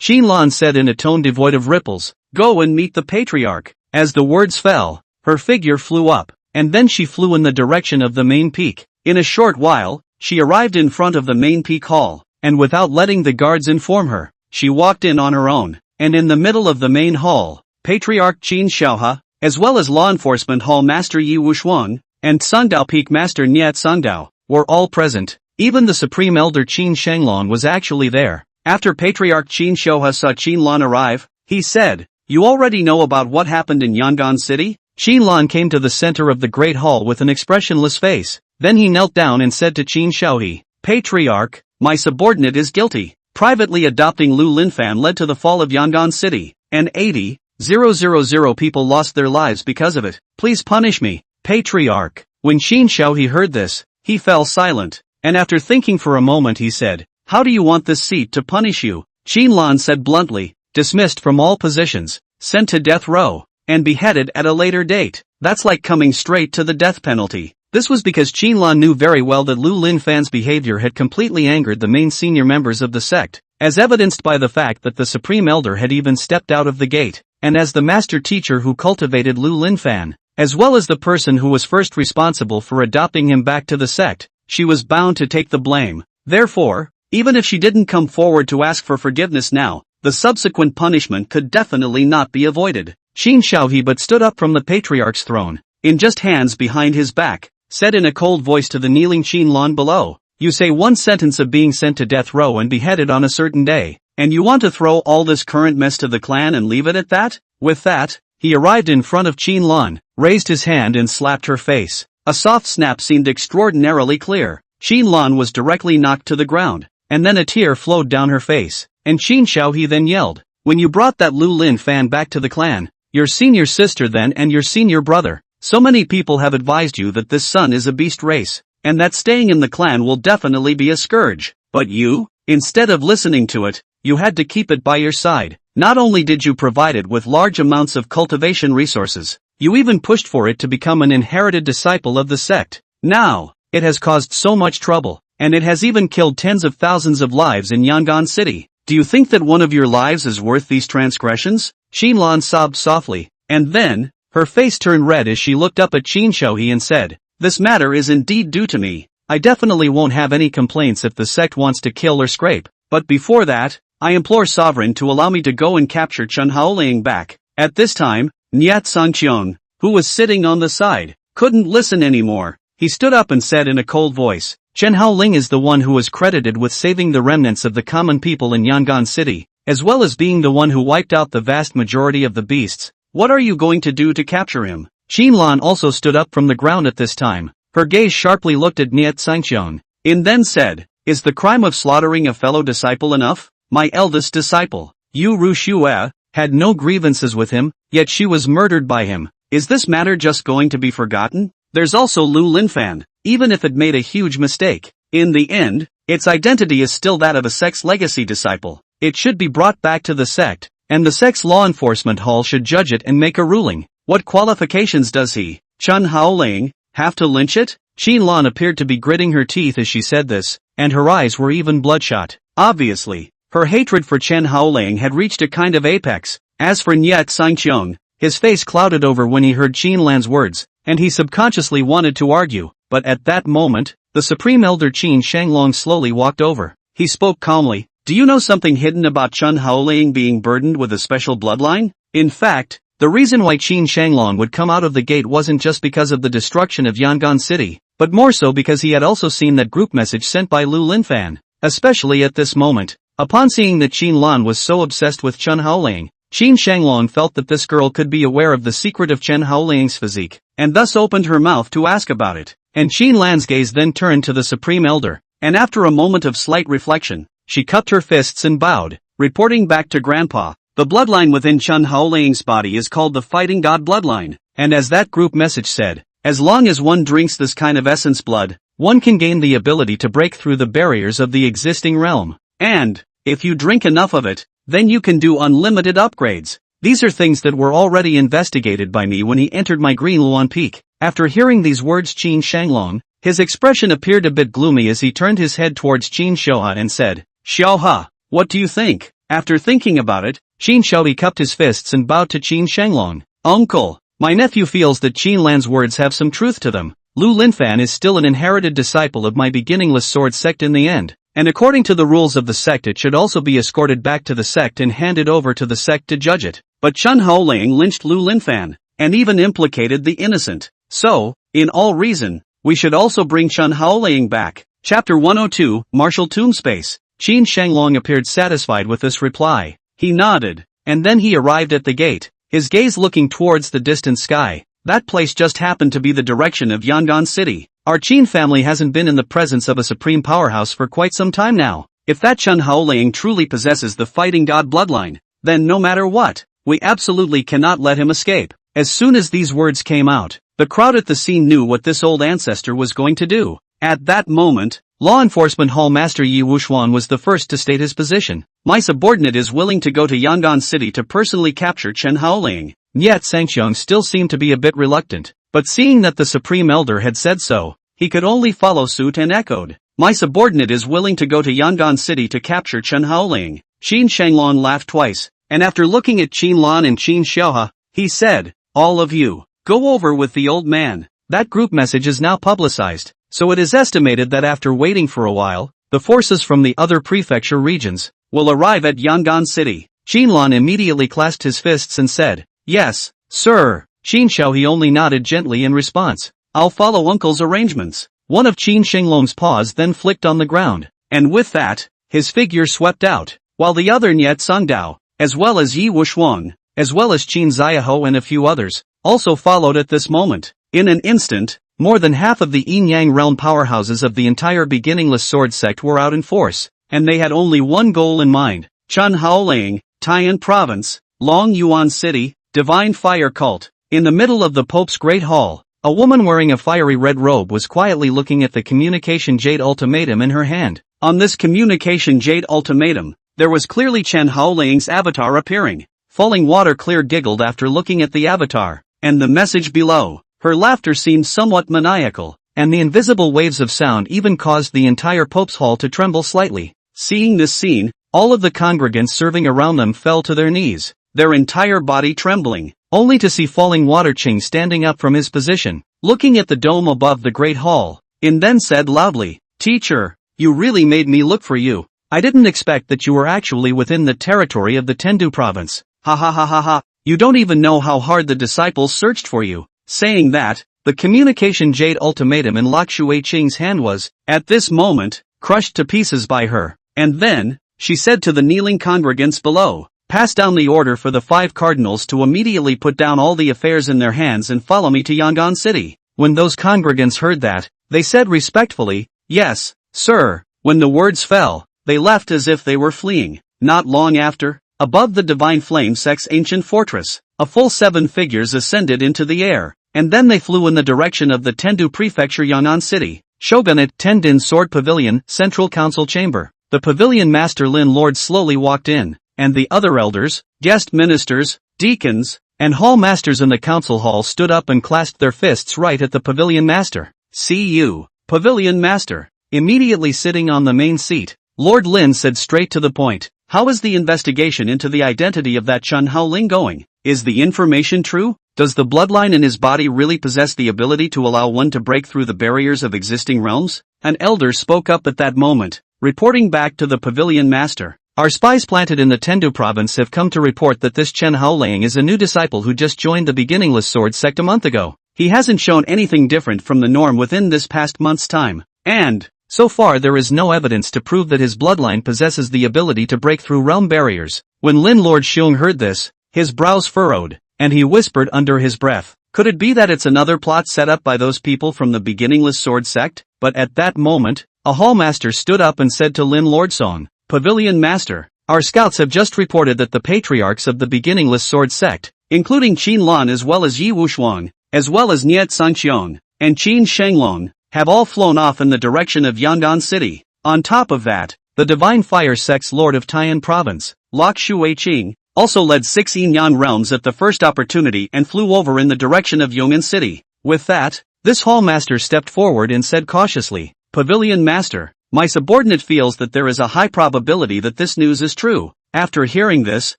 Xinlan said in a tone devoid of ripples, "Go and meet the patriarch." As the words fell, her figure flew up, and then she flew in the direction of the main peak. In a short while, she arrived in front of the main peak hall, and without letting the guards inform her, she walked in on her own, and in the middle of the main hall, Patriarch Qin Xiaohe, as well as Law Enforcement Hall Master Yi Wushuang, and Sungdao Peak Master Niet Sungdao, were all present. Even the Supreme Elder Qin Shenglan was actually there. After Patriarch Qin Xiaohe saw Xinlan arrive, he said, "You already know about what happened in Yongan City?" Xinlan came to the center of the Great Hall with an expressionless face. Then he knelt down and said to Qin Xiaohe, "Patriarch, my subordinate is guilty. Privately adopting Lu Linfan led to the fall of Yongan City, and 80,000 people lost their lives because of it. Please punish me, Patriarch." When Qin Xiaohe heard this, He fell silent, and after thinking for a moment he said, "How do you want this seat to punish you?" Qianlan said bluntly, "Dismissed from all positions, sent to death row, and beheaded at a later date. That's like coming straight to the death penalty." This was because Qianlan knew very well that Lu Linfan's behavior had completely angered the main senior members of the sect, as evidenced by the fact that the Supreme Elder had even stepped out of the gate, and as the master teacher who cultivated Lu Linfan, as well as the person who was first responsible for adopting him back to the sect, she was bound to take the blame. Therefore, even if she didn't come forward to ask for forgiveness now, the subsequent punishment could definitely not be avoided. Qin Shaohe but stood up from the patriarch's throne, in just hands behind his back, said in a cold voice to the kneeling Qianlan below, "You say one sentence of being sent to death row and beheaded on a certain day, and you want to throw all this current mess to the clan and leave it at that?" With that, he arrived in front of Qianlan, raised his hand and slapped her face. A soft snap seemed extraordinarily clear. Qianlan was directly knocked to the ground, and then a tear flowed down her face, and Qin Shaohe then yelled, "When you brought that Lu Linfan back to the clan, your senior sister then and your senior brother, so many people have advised you that this son is a beast race, and that staying in the clan will definitely be a scourge. But you, instead of listening to it, you had to keep it by your side. Not only did you provide it with large amounts of cultivation resources, you even pushed for it to become an inherited disciple of the sect. Now, it has caused so much trouble, and it has even killed tens of thousands of lives in Yongan City. Do you think that one of your lives is worth these transgressions?" Qianlan sobbed softly, and then, her face turned red as she looked up at Qin Shaohe and said, "This matter is indeed due to me. I definitely won't have any complaints if the sect wants to kill or scrape, but before that, I implore Sovereign to allow me to go and capture Chen Haoling back." At this time, Nyat Sangqiong, who was sitting on the side, couldn't listen anymore. He stood up and said in a cold voice, "Chen Haoling is the one who was credited with saving the remnants of the common people in Yongan City, as well as being the one who wiped out the vast majority of the beasts. What are you going to do to capture him?" Qianlan also stood up from the ground at this time. Her gaze sharply looked at Nyat Sangqiong, and then said, "Is the crime of slaughtering a fellow disciple enough? My eldest disciple, Liu Ruyan, had no grievances with him, yet she was murdered by him. Is this matter just going to be forgotten? There's also Lu Linfan, even if it made a huge mistake. In the end, its identity is still that of a sect's legacy disciple. It should be brought back to the sect, and the sect's law enforcement hall should judge it and make a ruling. What qualifications does he, Chen Haoling, have to lynch it?" Qianlan appeared to be gritting her teeth as she said this, and her eyes were even bloodshot. Obviously, her hatred for Chen Haoling had reached a kind of apex. As for Nyat Sangqiong, his face clouded over when he heard Qianlan's words, and he subconsciously wanted to argue, but at that moment, the Supreme Elder Qin Shanglong slowly walked over. He spoke calmly, "Do you know something hidden about Chen Haoling being burdened with a special bloodline?" In fact, the reason why Qin Shanglong would come out of the gate wasn't just because of the destruction of Yongan City, but more so because he had also seen that group message sent by Lu Linfan. Especially at this moment, upon seeing that Qianlan was so obsessed with Chen Haoling, Qin Shanglong felt that this girl could be aware of the secret of Chen Haoling's physique, and thus opened her mouth to ask about it. And Qianlan's gaze then turned to the Supreme Elder, and after a moment of slight reflection, she cupped her fists and bowed, reporting back to Grandpa. "The bloodline within Chen Haoling's body is called the Fighting God Bloodline, and as that group message said, as long as one drinks this kind of essence blood, one can gain the ability to break through the barriers of the existing realm. And, if you drink enough of it, then you can do unlimited upgrades. These are things that were already investigated by me when he entered my Green Luan Peak." After hearing these words Qin Shanglong, his expression appeared a bit gloomy as he turned his head towards Qin Xiaohe and said, "Xiaohe, what do you think?" After thinking about it, Qin Xiaohe cupped his fists and bowed to Qin Shanglong. "Uncle, my nephew feels that Qianlan's words have some truth to them. Lu Linfan is still an inherited disciple of my beginningless sword sect in the end, and according to the rules of the sect it should also be escorted back to the sect and handed over to the sect to judge it. But Chen Haoling lynched Lu Linfan, and even implicated the innocent. So, in all reason, we should also bring Chen Haoling back." Chapter 102, Martial Tomb Space. Qin Shanglong appeared satisfied with this reply. He nodded, and then he arrived at the gate, his gaze looking towards the distant sky. That place just happened to be the direction of Yongan City. Our Qin family hasn't been in the presence of a supreme powerhouse for quite some time now. If that Chen Haoling truly possesses the Fighting God bloodline, then no matter what, we absolutely cannot let him escape. As soon as these words came out, the crowd at the scene knew what this old ancestor was going to do. At that moment, Law Enforcement Hall Master Yi Wuxuan was the first to state his position. My subordinate is willing to go to Yongan City to personally capture Chen Haoling. Yet Sangxiang still seemed to be a bit reluctant, but seeing that the Supreme Elder had said so, he could only follow suit and echoed, "My subordinate is willing to go to Yongan City to capture Chen Haoling." Qin Shanglong laughed twice, and after looking at Qin Lan and Qin Xiaohe, he said, "All of you, go over with the old man." That group message is now publicized, so it is estimated that after waiting for a while, the forces from the other prefecture regions will arrive at Yongan City. Qin Lan immediately clasped his fists and said, "Yes, sir." Qin Xiaohe only nodded gently in response. "I'll follow uncle's arrangements." One of Qin Shanglong's paws then flicked on the ground, and with that, his figure swept out, while the other Niet Songdao, as well as Yi Wuxuang, as well as Qin Ziaho and a few others, also followed at this moment. In an instant, more than half of the Yin-Yang realm powerhouses of the entire beginningless sword sect were out in force, and they had only one goal in mind: Chen Haoling, Taiyan Province, Long Yuan City, Divine Fire Cult. In the middle of the Pope's Great Hall, a woman wearing a fiery red robe was quietly looking at the Communication Jade Ultimatum in her hand. On this Communication Jade Ultimatum, there was clearly Chen Haoling's avatar appearing. Falling Water Clear giggled after looking at the avatar, and the message below. Her laughter seemed somewhat maniacal, and the invisible waves of sound even caused the entire Pope's Hall to tremble slightly. Seeing this scene, all of the congregants serving around them fell to their knees, their entire body trembling, only to see Falling Water Ching standing up from his position, looking at the dome above the Great Hall, and then said loudly, "Teacher, you really made me look for you. I didn't expect that you were actually within the territory of the Tendu province. Ha ha ha ha ha, you don't even know how hard the disciples searched for you." Saying that, the Communication Jade Ultimatum in Lok Shui Qing's hand was, at this moment, crushed to pieces by her, and then, she said to the kneeling congregants below, "Pass down the order for the 5 cardinals to immediately put down all the affairs in their hands and follow me to Yongan City." When those congregants heard that, they said respectfully, "Yes, sir." When the words fell, they left as if they were fleeing. Not long after, above the Divine Flame sect's ancient fortress, a full 7 figures ascended into the air, and then they flew in the direction of the Tendu Prefecture Yongan City. Shogunate Tendin Sword Pavilion, Central Council Chamber. The pavilion master Lin Lord slowly walked in, and the other elders, guest ministers, deacons, and hall masters in the council hall stood up and clasped their fists right at the pavilion master. "See you, pavilion master." Immediately sitting on the main seat, Lord Lin said straight to the point, "How is the investigation into the identity of that Chen Haoling going? Is the information true? Does the bloodline in his body really possess the ability to allow one to break through the barriers of existing realms?" An elder spoke up at that moment, reporting back to the pavilion master. "Our spies planted in the Tendu province have come to report that this Chen Haoling is a new disciple who just joined the beginningless sword sect a month ago. He hasn't shown anything different from the norm within this past month's time, and, so far there is no evidence to prove that his bloodline possesses the ability to break through realm barriers." When Lin Lord Xiong heard this, his brows furrowed, and he whispered under his breath, "Could it be that it's another plot set up by those people from the beginningless sword sect?" But at that moment, a hallmaster stood up and said to Lin Lord Song, "Pavilion master, our scouts have just reported that the patriarchs of the beginningless sword sect, including Qin Lan as well as Yi Wuxuang, as well as Niet Sangxiang, and Qin Shanglong, have all flown off in the direction of Yongan City. On top of that, the Divine Fire sect's Lord of Taiyan Province, Lok Shui Qing, also led 6 Yin-Yang realms at the first opportunity and flew over in the direction of Yongan City." With that, this hallmaster stepped forward and said cautiously, "Pavilion master, my subordinate feels that there is a high probability that this news is true." After hearing this,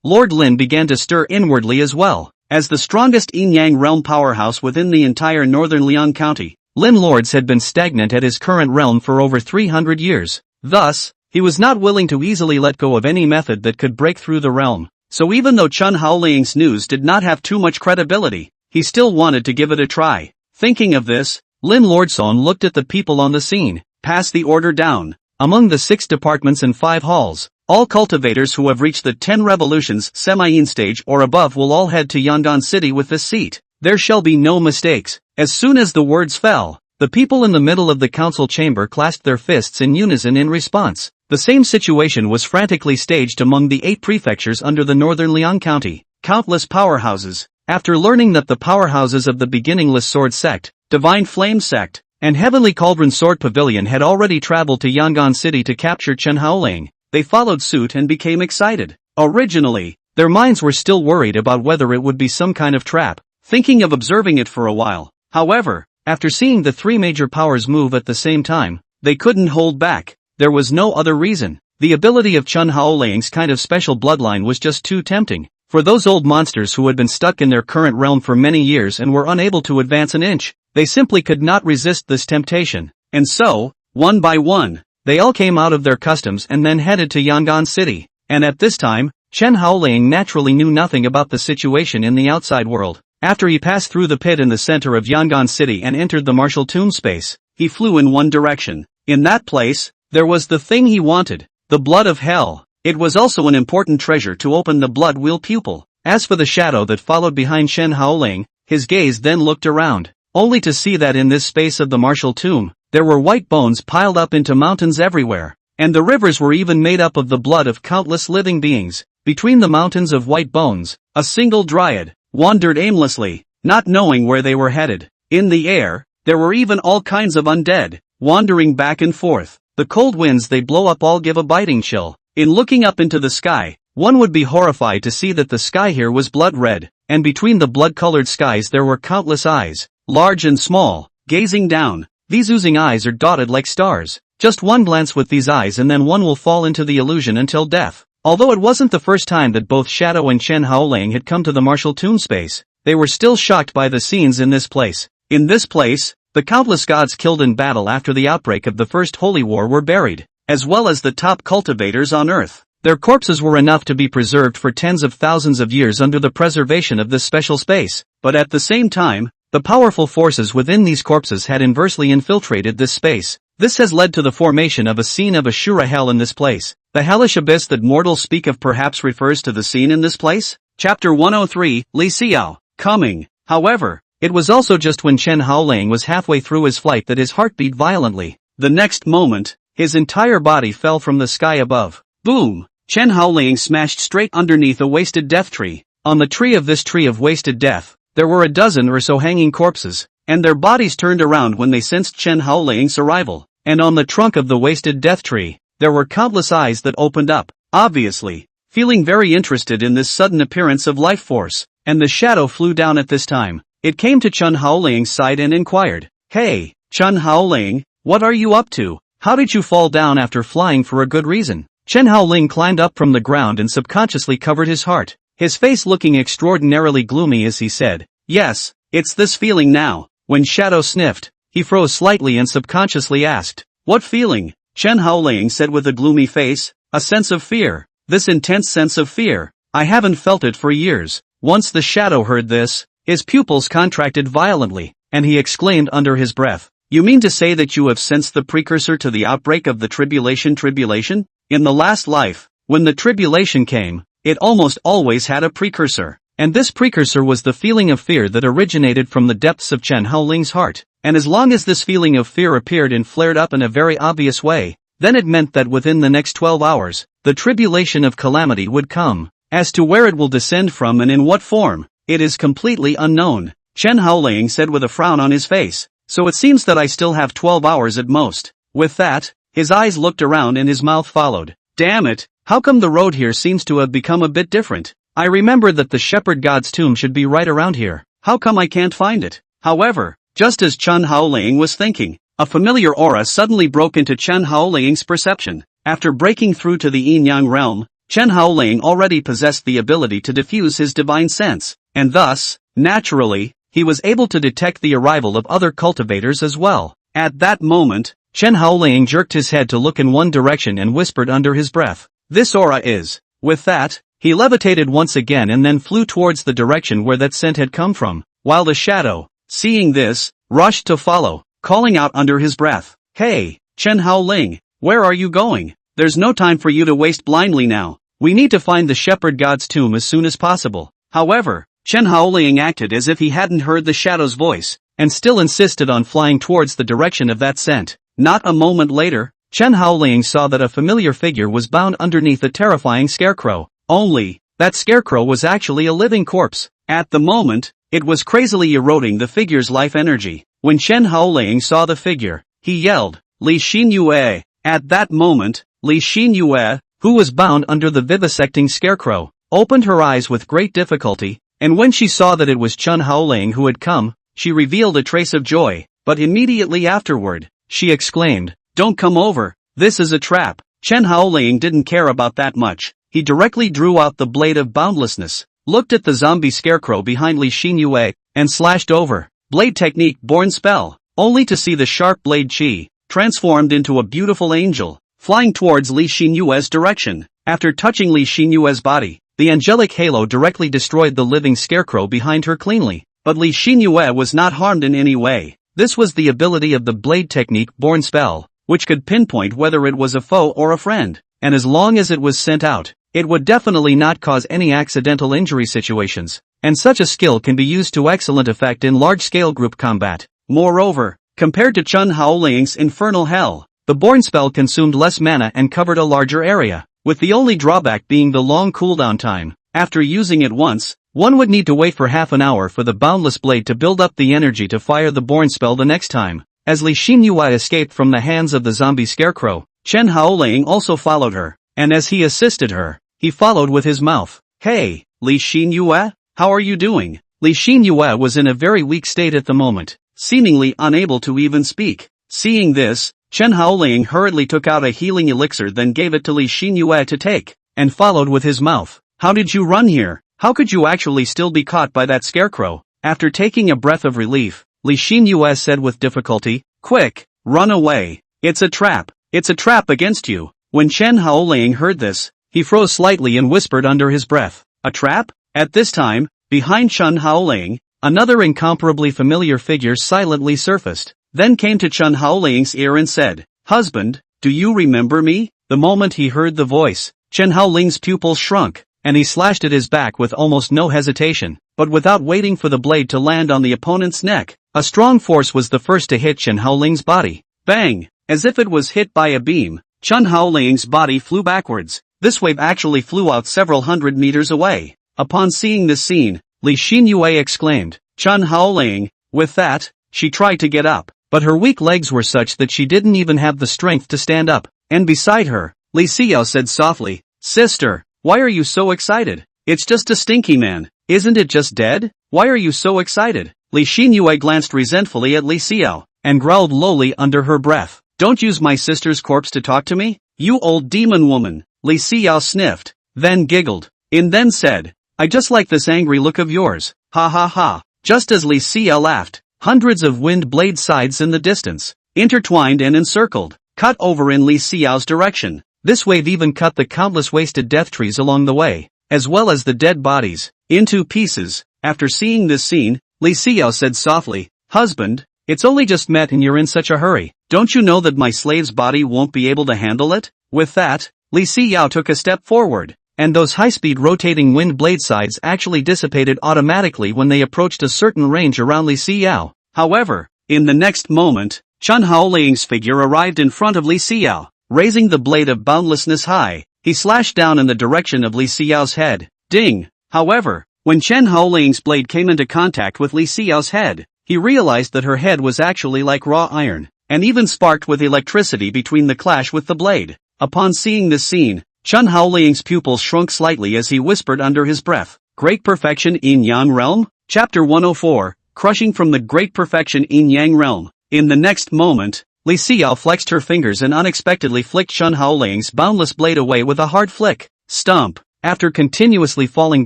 Lord Lin began to stir inwardly as well. As the strongest Yin-Yang realm powerhouse within the entire northern Liang County, Lin Lords had been stagnant at his current realm for over 300 years. Thus, he was not willing to easily let go of any method that could break through the realm. So even though Chen Haoling's news did not have too much credibility, he still wanted to give it a try. Thinking of this, Lin Lordson looked at the people on the scene. "Pass the order down. Among the 6 departments and 5 halls, all cultivators who have reached the 10 revolutions semi-in stage or above will all head to Yongan City with this seat. There shall be no mistakes." As soon as the words fell, the people in the middle of the council chamber clasped their fists in unison in response. The same situation was frantically staged among the 8 prefectures under the northern Liang County. Countless powerhouses, after learning that the powerhouses of the beginningless sword sect, Divine Flame sect, and Heavenly Cauldron Sword Pavilion had already traveled to Yongan City to capture Chen Haoling. They followed suit and became excited. Originally, their minds were still worried about whether it would be some kind of trap, thinking of observing it for a while. However, after seeing the three major powers move at the same time, they couldn't hold back. There was no other reason. The ability of Chen Haoling's kind of special bloodline was just too tempting. For those old monsters who had been stuck in their current realm for many years and were unable to advance an inch, they simply could not resist this temptation. And so, one by one, they all came out of their customs and then headed to Yongan City. And at this time, Chen Haoling naturally knew nothing about the situation in the outside world. After he passed through the pit in the center of Yongan City and entered the martial tomb space, he flew in one direction. In that place, there was the thing he wanted, the blood of hell. It was also an important treasure to open the blood wheel pupil. As for the shadow that followed behind Chen Haoling, his gaze then looked around, only to see that in this space of the martial tomb, there were white bones piled up into mountains everywhere, and the rivers were even made up of the blood of countless living beings. Between the mountains of white bones, a single dryad wandered aimlessly, not knowing where they were headed. In the air, there were even all kinds of undead, wandering back and forth. The cold winds they blow up all give a biting chill. In looking up into the sky, one would be horrified to see that the sky here was blood red, and between the blood-colored skies there were countless eyes, large and small, gazing down. These oozing eyes are dotted like stars. Just one glance with these eyes and then one will fall into the illusion until death. Although it wasn't the first time that both Shadow and Chen Haoling had come to the martial tomb space, they were still shocked by the scenes in this place. In this place, the countless gods killed in battle after the outbreak of the First Holy War were buried, as well as the top cultivators on Earth. Their corpses were enough to be preserved for tens of thousands of years under the preservation of this special space, but at the same time, the powerful forces within these corpses had inversely infiltrated this space. This has led to the formation of a scene of Ashura hell in this place. The hellish abyss that mortals speak of perhaps refers to the scene in this place? Chapter 103, Li Xinyue, coming. However, it was also just when Chen Haoling was halfway through his flight that his heart beat violently. The next moment, his entire body fell from the sky above. Boom! Chen Haoling smashed straight underneath a wasted death tree. On the tree of this tree of wasted death, there were a dozen or so hanging corpses, and their bodies turned around when they sensed Chen Haoling's arrival. And on the trunk of the wasted death tree, there were countless eyes that opened up, obviously, feeling very interested in this sudden appearance of life force, and the shadow flew down at this time. It came to Chen Haoling's side and inquired, "Hey, Chen Haoling, what are you up to? How did you fall down after flying for a good reason?" Chen Haoling climbed up from the ground and subconsciously covered his heart, his face looking extraordinarily gloomy as he said, "Yes, it's this feeling now." When Shadow sniffed, he froze slightly and subconsciously asked, "What feeling?" Chen Haoling said with a gloomy face, "A sense of fear. This intense sense of fear. I haven't felt it for years." Once the Shadow heard this, his pupils contracted violently, and he exclaimed under his breath, "You mean to say that you have sensed the precursor to the outbreak of the tribulation? In the last life, when the tribulation came, it almost always had a precursor, and this precursor was the feeling of fear that originated from the depths of Chen Haoling's heart. And as long as this feeling of fear appeared and flared up in a very obvious way, then it meant that within the next 12 hours, the tribulation of calamity would come. As to where it will descend from and in what form, it is completely unknown," Chen Haoling said with a frown on his face. "So it seems that I still have 12 hours at most." With that, his eyes looked around and his mouth followed. "Damn it, how come the road here seems to have become a bit different? I remember that the shepherd god's tomb should be right around here. How come I can't find it?" However, just as Chen Haoling was thinking, a familiar aura suddenly broke into Chen Haoling's perception. After breaking through to the yin-yang realm, Chen Haoling already possessed the ability to diffuse his divine sense, and thus, naturally, he was able to detect the arrival of other cultivators as well. At that moment, Chen Haoling jerked his head to look in one direction and whispered under his breath, "This aura is." With that, he levitated once again and then flew towards the direction where that scent had come from, while the Shadow, seeing this, rushed to follow, calling out under his breath, "Hey, Chen Haoling, where are you going? There's no time for you to waste blindly now. We need to find the shepherd god's tomb as soon as possible." However, Chen Haoling acted as if he hadn't heard the Shadow's voice, and still insisted on flying towards the direction of that scent. Not a moment later, Chen Haoling saw that a familiar figure was bound underneath a terrifying scarecrow. Only, that scarecrow was actually a living corpse. At the moment, it was crazily eroding the figure's life energy. When Chen Haoling saw the figure, he yelled, "Li Xinyue!" At that moment, Li Xinyue, who was bound under the vivisecting scarecrow, opened her eyes with great difficulty, and when she saw that it was Chen Haoling who had come, she revealed a trace of joy, but immediately afterward, she exclaimed, "Don't come over, this is a trap." Chen Haoling didn't care about that much. He directly drew out the blade of boundlessness, looked at the zombie scarecrow behind Li Xinyue, and slashed over. Blade technique born spell, only to see the sharp blade chi, transformed into a beautiful angel, flying towards Li Xinyue's direction. After touching Li Xinyue's body, the angelic halo directly destroyed the living scarecrow behind her cleanly, but Li Xinyue was not harmed in any way. This was the ability of the blade technique born spell, which could pinpoint whether it was a foe or a friend, and as long as it was sent out, it would definitely not cause any accidental injury situations, and such a skill can be used to excellent effect in large-scale group combat. Moreover, compared to Chen Haoling's infernal hell, the born spell consumed less mana and covered a larger area, with the only drawback being the long cooldown time. After using it once, one would need to wait for half an hour for the boundless blade to build up the energy to fire the born spell the next time. As Li Xinyue escaped from the hands of the zombie scarecrow, Chen Haoling also followed her, and as he assisted her, he followed with his mouth. "Hey, Li Xinyue, how are you doing?" Li Xinyue was in a very weak state at the moment, seemingly unable to even speak. Seeing this, Chen Haoling hurriedly took out a healing elixir, then gave it to Li Xinyue to take, and followed with his mouth. "How did you run here? How could you actually still be caught by that scarecrow?" After taking a breath of relief, Li Xinyue said with difficulty, "Quick, run away. It's a trap. It's a trap against you." When Chen Haoling heard this, he froze slightly and whispered under his breath, "A trap?" At this time, behind Chen Haoling, another incomparably familiar figure silently surfaced, then came to Chen Haoling's ear and said, "Husband, do you remember me?" The moment he heard the voice, Chen Haoling's pupils shrunk, and he slashed at his back with almost no hesitation, but without waiting for the blade to land on the opponent's neck. A strong force was the first to hit Chen Haoling's body. Bang! As if it was hit by a beam, Chen Haoling's body flew backwards. This wave actually flew out several hundred meters away. Upon seeing this scene, Li Xinyue exclaimed, "Chen Haoling!" With that, she tried to get up, but her weak legs were such that she didn't even have the strength to stand up, and beside her, Li Xiao said softly, "Sister, why are you so excited? It's just a stinky man, isn't it just dead? Why are you so excited?" Li Xinyue glanced resentfully at Li Xiao, and growled lowly under her breath, "Don't use my sister's corpse to talk to me, you old demon woman." Li Xiao sniffed, then giggled, and then said, "I just like this angry look of yours, ha ha ha." Just as Li Xiao laughed, hundreds of wind blade scythes in the distance, intertwined and encircled, cut over in Li Xiao's direction. This wave even cut the countless wasted death trees along the way, as well as the dead bodies, into pieces. After seeing this scene, Li Xiao said softly, "Husband, it's only just met and you're in such a hurry. Don't you know that my slave's body won't be able to handle it?" With that, Li Xiao took a step forward, and those high-speed rotating wind blade scythes actually dissipated automatically when they approached a certain range around Li Xiao. However, in the next moment, Chen Haoling's figure arrived in front of Li Xiao. Raising the blade of boundlessness high, he slashed down in the direction of Li Xiao's head. Ding! However, when Chen Haoling's blade came into contact with Li Xiao's head, he realized that her head was actually like raw iron, and even sparked with electricity between the clash with the blade. Upon seeing this scene, Chen Haoling's pupils shrunk slightly as he whispered under his breath, "Great perfection in Yang Realm?" Chapter 104, Crushing from the Great Perfection in Yang Realm. In the next moment, Li Xiao flexed her fingers and unexpectedly flicked Chen Haoling's boundless blade away with a hard flick. Stump! After continuously falling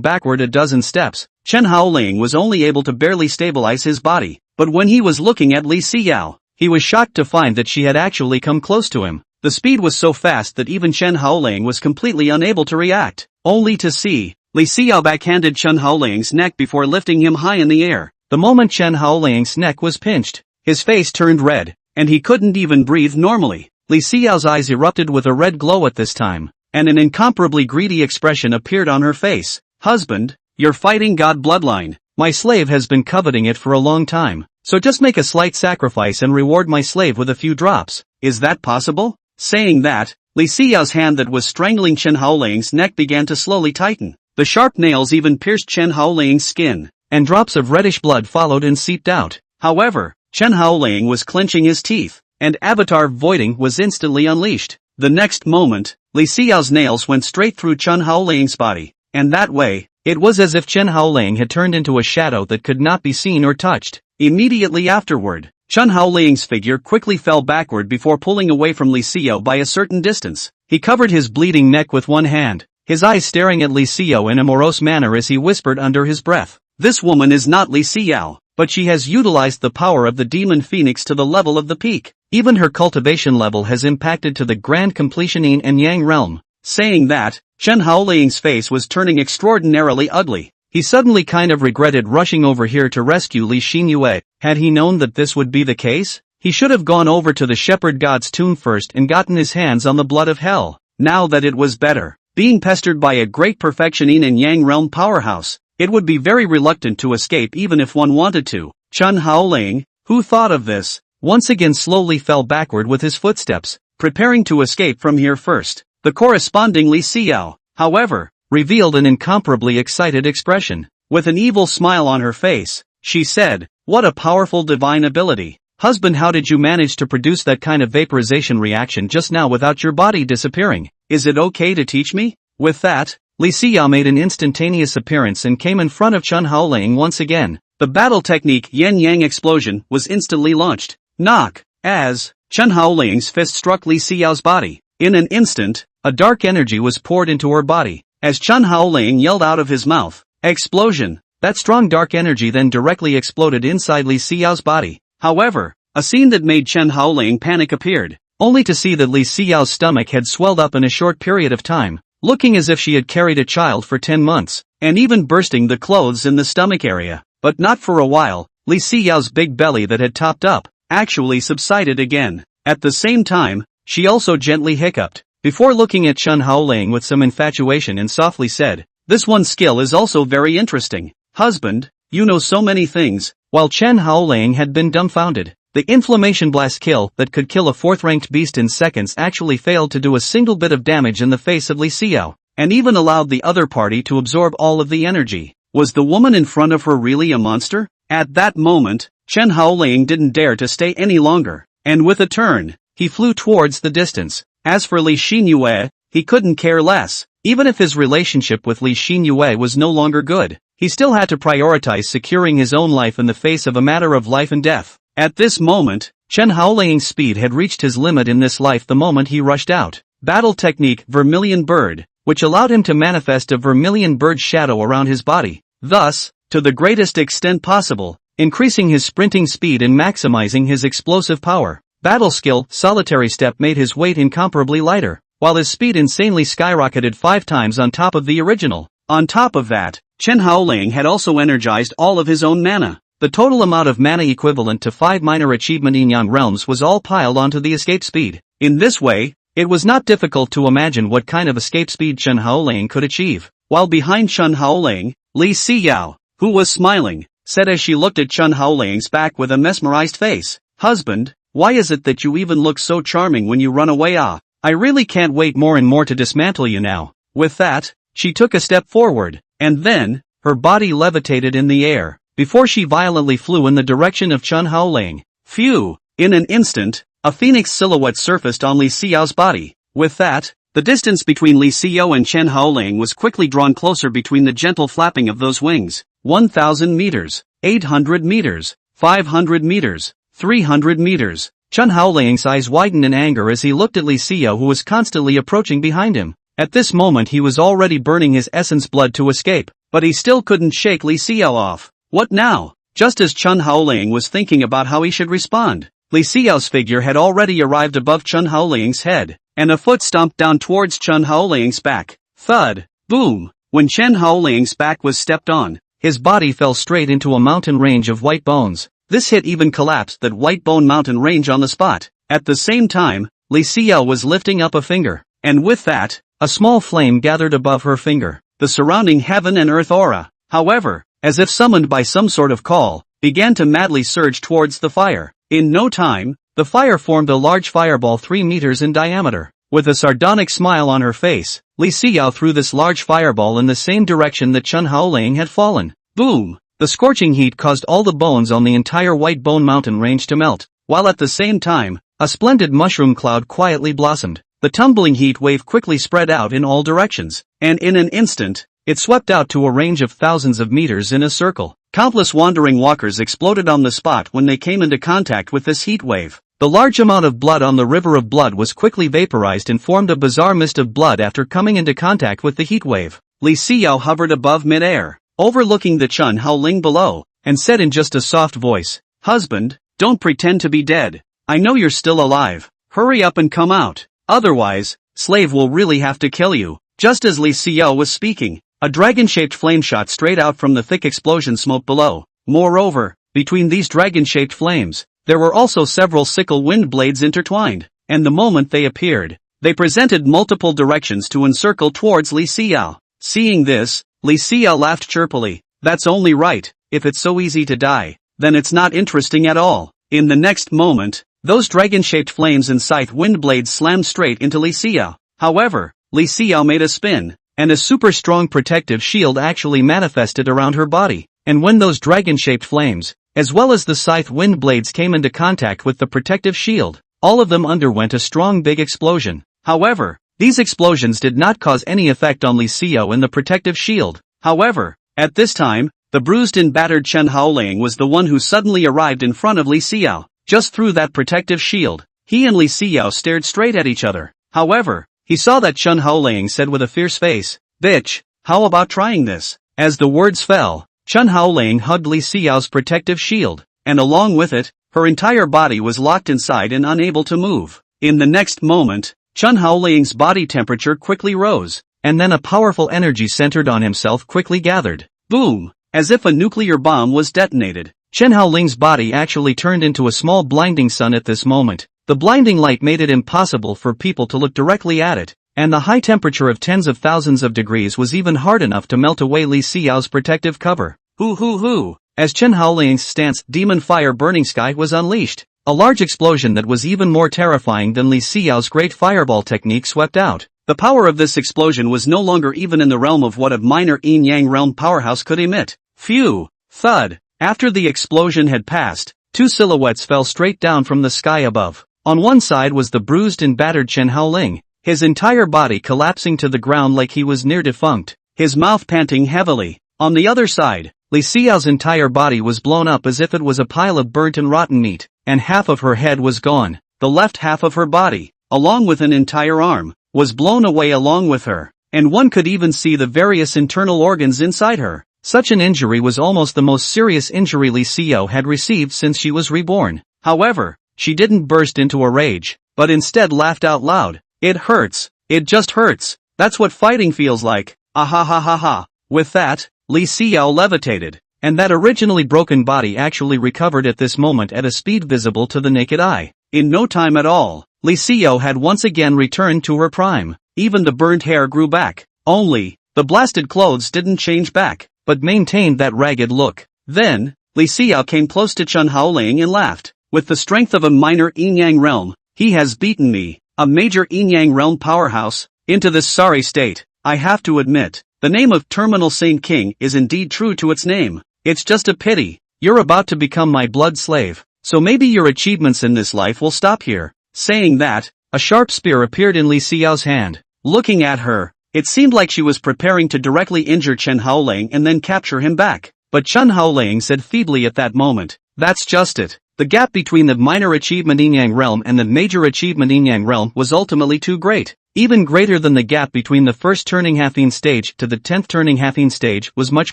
backward a dozen steps, Chen Haoling was only able to barely stabilize his body, but when he was looking at Li Xiao, he was shocked to find that she had actually come close to him. The speed was so fast that even Chen Haoling was completely unable to react, only to see Li Xiao backhanded Chen Haoling's neck before lifting him high in the air. The moment Chen Haoling's neck was pinched, his face turned red, and he couldn't even breathe normally. Li Xiao's eyes erupted with a red glow at this time, and an incomparably greedy expression appeared on her face. "Husband, you're fighting God bloodline. My slave has been coveting it for a long time, so just make a slight sacrifice and reward my slave with a few drops. Is that possible?" Saying that, Li Xiao's hand that was strangling Chen Haoling's neck began to slowly tighten. The sharp nails even pierced Chen Haoling's skin, and drops of reddish blood followed and seeped out. However, Chen Haoling was clenching his teeth, and avatar voiding was instantly unleashed. The next moment, Li Xiao's nails went straight through Chen Haoling's body, and that way, it was as if Chen Haoling had turned into a shadow that could not be seen or touched. Immediately afterward, Chen Haoling's figure quickly fell backward before pulling away from Li Xiao by a certain distance. He covered his bleeding neck with one hand, his eyes staring at Li Xiao in a morose manner as he whispered under his breath. This woman is not Li Xiao, but she has utilized the power of the demon phoenix to the level of the peak. Even her cultivation level has impacted to the grand completion yin and yang realm. Saying that, Chen Haoling's face was turning extraordinarily ugly. He suddenly kind of regretted rushing over here to rescue Li Xinyue. Had he known that this would be the case, he should have gone over to the shepherd god's tomb first and gotten his hands on the blood of hell. Now that it was better, being pestered by a great perfection yin and yang realm powerhouse, it would be very reluctant to escape even if one wanted to. Chen Haoling, who thought of this, once again slowly fell backward with his footsteps, preparing to escape from here first. The corresponding Li Xiao, however, revealed an incomparably excited expression. With an evil smile on her face, she said, "What a powerful divine ability. Husband, how did you manage to produce that kind of vaporization reaction just now without your body disappearing? Is it okay to teach me?" With that, Li Xiao made an instantaneous appearance and came in front of Chen Haoling once again. The battle technique Yin-Yang explosion was instantly launched. Knock! As Chen Haoling's fist struck Li Xiao's body, in an instant, a dark energy was poured into her body. As Chen Haoling yelled out of his mouth, "Explosion!" That strong dark energy then directly exploded inside Li Xiao's body. However, a scene that made Chen Haoling panic appeared, only to see that Li Xiao's stomach had swelled up in a short period of time, looking as if she had carried a child for 10 months, and even bursting the clothes in the stomach area. But not for a while, Li Xiao's big belly that had topped up, actually subsided again. At the same time, she also gently hiccuped, before looking at Chen Haoling with some infatuation and softly said, "This one skill is also very interesting. Husband, you know so many things." While Chen Haoling had been dumbfounded, the inflammation blast kill that could kill a 4th-ranked beast in seconds actually failed to do a single bit of damage in the face of Li Xiao, and even allowed the other party to absorb all of the energy. Was the woman in front of her really a monster? At that moment, Chen Haoling didn't dare to stay any longer, and with a turn, he flew towards the distance. As for Li Xinyue, he couldn't care less. Even if his relationship with Li Xinyue was no longer good, he still had to prioritize securing his own life in the face of a matter of life and death. At this moment, Chen Haoling's speed had reached his limit in this life the moment he rushed out. Battle technique Vermilion Bird, which allowed him to manifest a vermilion bird shadow around his body, thus, to the greatest extent possible, increasing his sprinting speed and maximizing his explosive power. Battle skill Solitary Step made his weight incomparably lighter, while his speed insanely skyrocketed 5 times on top of the original. On top of that, Chen Haoling had also energized all of his own mana. The total amount of mana equivalent to 5 minor achievement yin-yang realms was all piled onto the escape speed. In this way, it was not difficult to imagine what kind of escape speed Chen Haoling could achieve. While behind Chen Haoling, Li Xiao, who was smiling, said as she looked at Chen Haoling's back with a mesmerized face, "Husband, why is it that you even look so charming when you run away? I really can't wait more and more to dismantle you now." With that, she took a step forward, and then, her body levitated in the air, before she violently flew in the direction of Chen Haoling. Phew! In an instant, a phoenix silhouette surfaced on Li Xiao's body. With that, the distance between Li Xiao and Chen Haoling was quickly drawn closer between the gentle flapping of those wings. 1,000 meters, 800 meters, 500 meters, 300 meters. Chen Haoling's eyes widened in anger as he looked at Li Xiao, who was constantly approaching behind him. At this moment he was already burning his essence blood to escape, but he still couldn't shake Li Xiao off. What now? Just as Chen Haoling was thinking about how he should respond, Li Xiao's figure had already arrived above Chen Haoling's head, and a foot stomped down towards Chen Haoling's back. Thud! Boom! When Chen Haoling's back was stepped on, his body fell straight into a mountain range of white bones. This hit even collapsed that white bone mountain range on the spot. At the same time, Li Xiao was lifting up a finger, and with that, a small flame gathered above her finger. The surrounding heaven and earth aura, however, as if summoned by some sort of call, began to madly surge towards the fire. In no time, the fire formed a large fireball 3 meters in diameter. With a sardonic smile on her face, Li Xiao threw this large fireball in the same direction that Chen Haoling had fallen. Boom! The scorching heat caused all the bones on the entire White Bone Mountain range to melt, while at the same time, a splendid mushroom cloud quietly blossomed. The tumbling heat wave quickly spread out in all directions, and in an instant, it swept out to a range of thousands of meters in a circle. Countless wandering walkers exploded on the spot when they came into contact with this heat wave. The large amount of blood on the river of blood was quickly vaporized and formed a bizarre mist of blood after coming into contact with the heat wave. Li Xinyue hovered above mid-air, overlooking the Chen Haoling below, and said in just a soft voice, "Husband, don't pretend to be dead. I know you're still alive. Hurry up and come out. Otherwise, slave will really have to kill you." Just as Li Xinyue was speaking, a dragon-shaped flame shot straight out from the thick explosion smoke below. Moreover, between these dragon-shaped flames, there were also several sickle wind blades intertwined, and the moment they appeared, they presented multiple directions to encircle towards Li Xinyue. Seeing this, Li Xinyue laughed chirpily. "That's only right. If it's so easy to die, then it's not interesting at all." In the next moment, those dragon-shaped flames and scythe wind blades slammed straight into Li Xinyue. However, Li Xinyue made a spin, and a super strong protective shield actually manifested around her body. And when those dragon-shaped flames, as well as the scythe wind blades came into contact with the protective shield, all of them underwent a strong big explosion. However, these explosions did not cause any effect on Li Xinyue and the protective shield. However, at this time, the bruised and battered Chen Haoling was the one who suddenly arrived in front of Li Xinyue. Just through that protective shield, he and Li Xinyue stared straight at each other. However, he saw that Chen Haoling said with a fierce face, "Bitch, how about trying this?" As the words fell, Chen Haoling hugged Li Xinyue's protective shield, and along with it, her entire body was locked inside and unable to move. In the next moment, Chen Haoling's body temperature quickly rose, and then a powerful energy centered on himself quickly gathered. Boom! As if a nuclear bomb was detonated. Chen Haoling's body actually turned into a small blinding sun at this moment. The blinding light made it impossible for people to look directly at it, and the high temperature of tens of thousands of degrees was even hard enough to melt away Li Xinyue's protective cover. Hoo! As Chen Haoling's stance demon fire burning sky was unleashed, a large explosion that was even more terrifying than Li Xinyue's great fireball technique swept out. The power of this explosion was no longer even in the realm of what a minor yin-yang realm powerhouse could emit. Phew! Thud! After the explosion had passed, two silhouettes fell straight down from the sky above. On one side was the bruised and battered Chen Haoling, his entire body collapsing to the ground like he was near defunct, his mouth panting heavily. On the other side, Li Xinyue's entire body was blown up as if it was a pile of burnt and rotten meat, and half of her head was gone. The left half of her body, along with an entire arm, was blown away along with her, and one could even see the various internal organs inside her. Such an injury was almost the most serious injury Li Xinyue had received since she was reborn. However, she didn't burst into a rage, but instead laughed out loud. "It hurts. It just hurts. That's what fighting feels like. Ah ha ha ha ha." With that, Li Xinyue levitated, and that originally broken body actually recovered at this moment at a speed visible to the naked eye. In no time at all, Li Xinyue had once again returned to her prime. Even the burnt hair grew back. Only, the blasted clothes didn't change back, but maintained that ragged look. Then, Li Xinyue came close to Chen Haoling and laughed. "With the strength of a minor yin-yang realm, he has beaten me, a major yin-yang realm powerhouse, into this sorry state. I have to admit, the name of Terminal Saint King is indeed true to its name. It's just a pity. You're about to become my blood slave, so maybe your achievements in this life will stop here." Saying that, a sharp spear appeared in Li Xinyue's hand. Looking at her, it seemed like she was preparing to directly injure Chen Haoling and then capture him back. But Chen Haoling said feebly at that moment, "That's just it. The gap between the minor achievement yin-yang realm and the major achievement yin-yang realm was ultimately too great. Even greater than the gap between the first turning half-yin stage to the 10th turning half-yin stage was much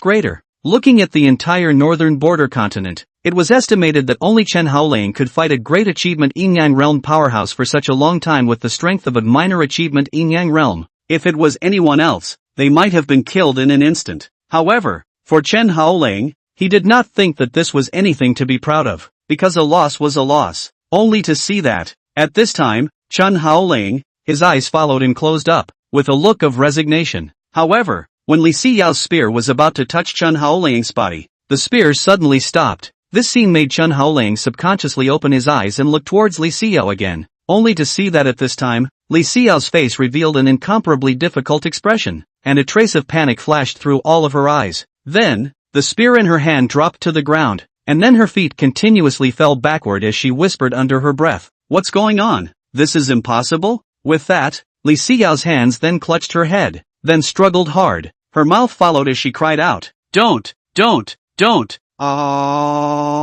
greater. Looking at the entire northern border continent, it was estimated that only Chen Haoling could fight a great achievement yin-yang realm powerhouse for such a long time with the strength of a minor achievement yin-yang realm. If it was anyone else, they might have been killed in an instant. However, for Chen Haoling, he did not think that this was anything to be proud of, because a loss was a loss. Only to see that, at this time, Chen Haoling, his eyes followed and closed up, with a look of resignation. However, when Li Xinyue's spear was about to touch Chen Haoling's body, the spear suddenly stopped. This scene made Chen Haoling subconsciously open his eyes and look towards Li Xinyue again, only to see that at this time, Li Xinyue's face revealed an incomparably difficult expression, and a trace of panic flashed through all of her eyes. Then, The spear in her hand dropped to the ground, and then her feet continuously fell backward as she whispered under her breath, "What's going on? This is impossible?" With that, Li Xinyue's hands then clutched her head, then struggled hard. Her mouth followed as she cried out, "Don't! Ah!"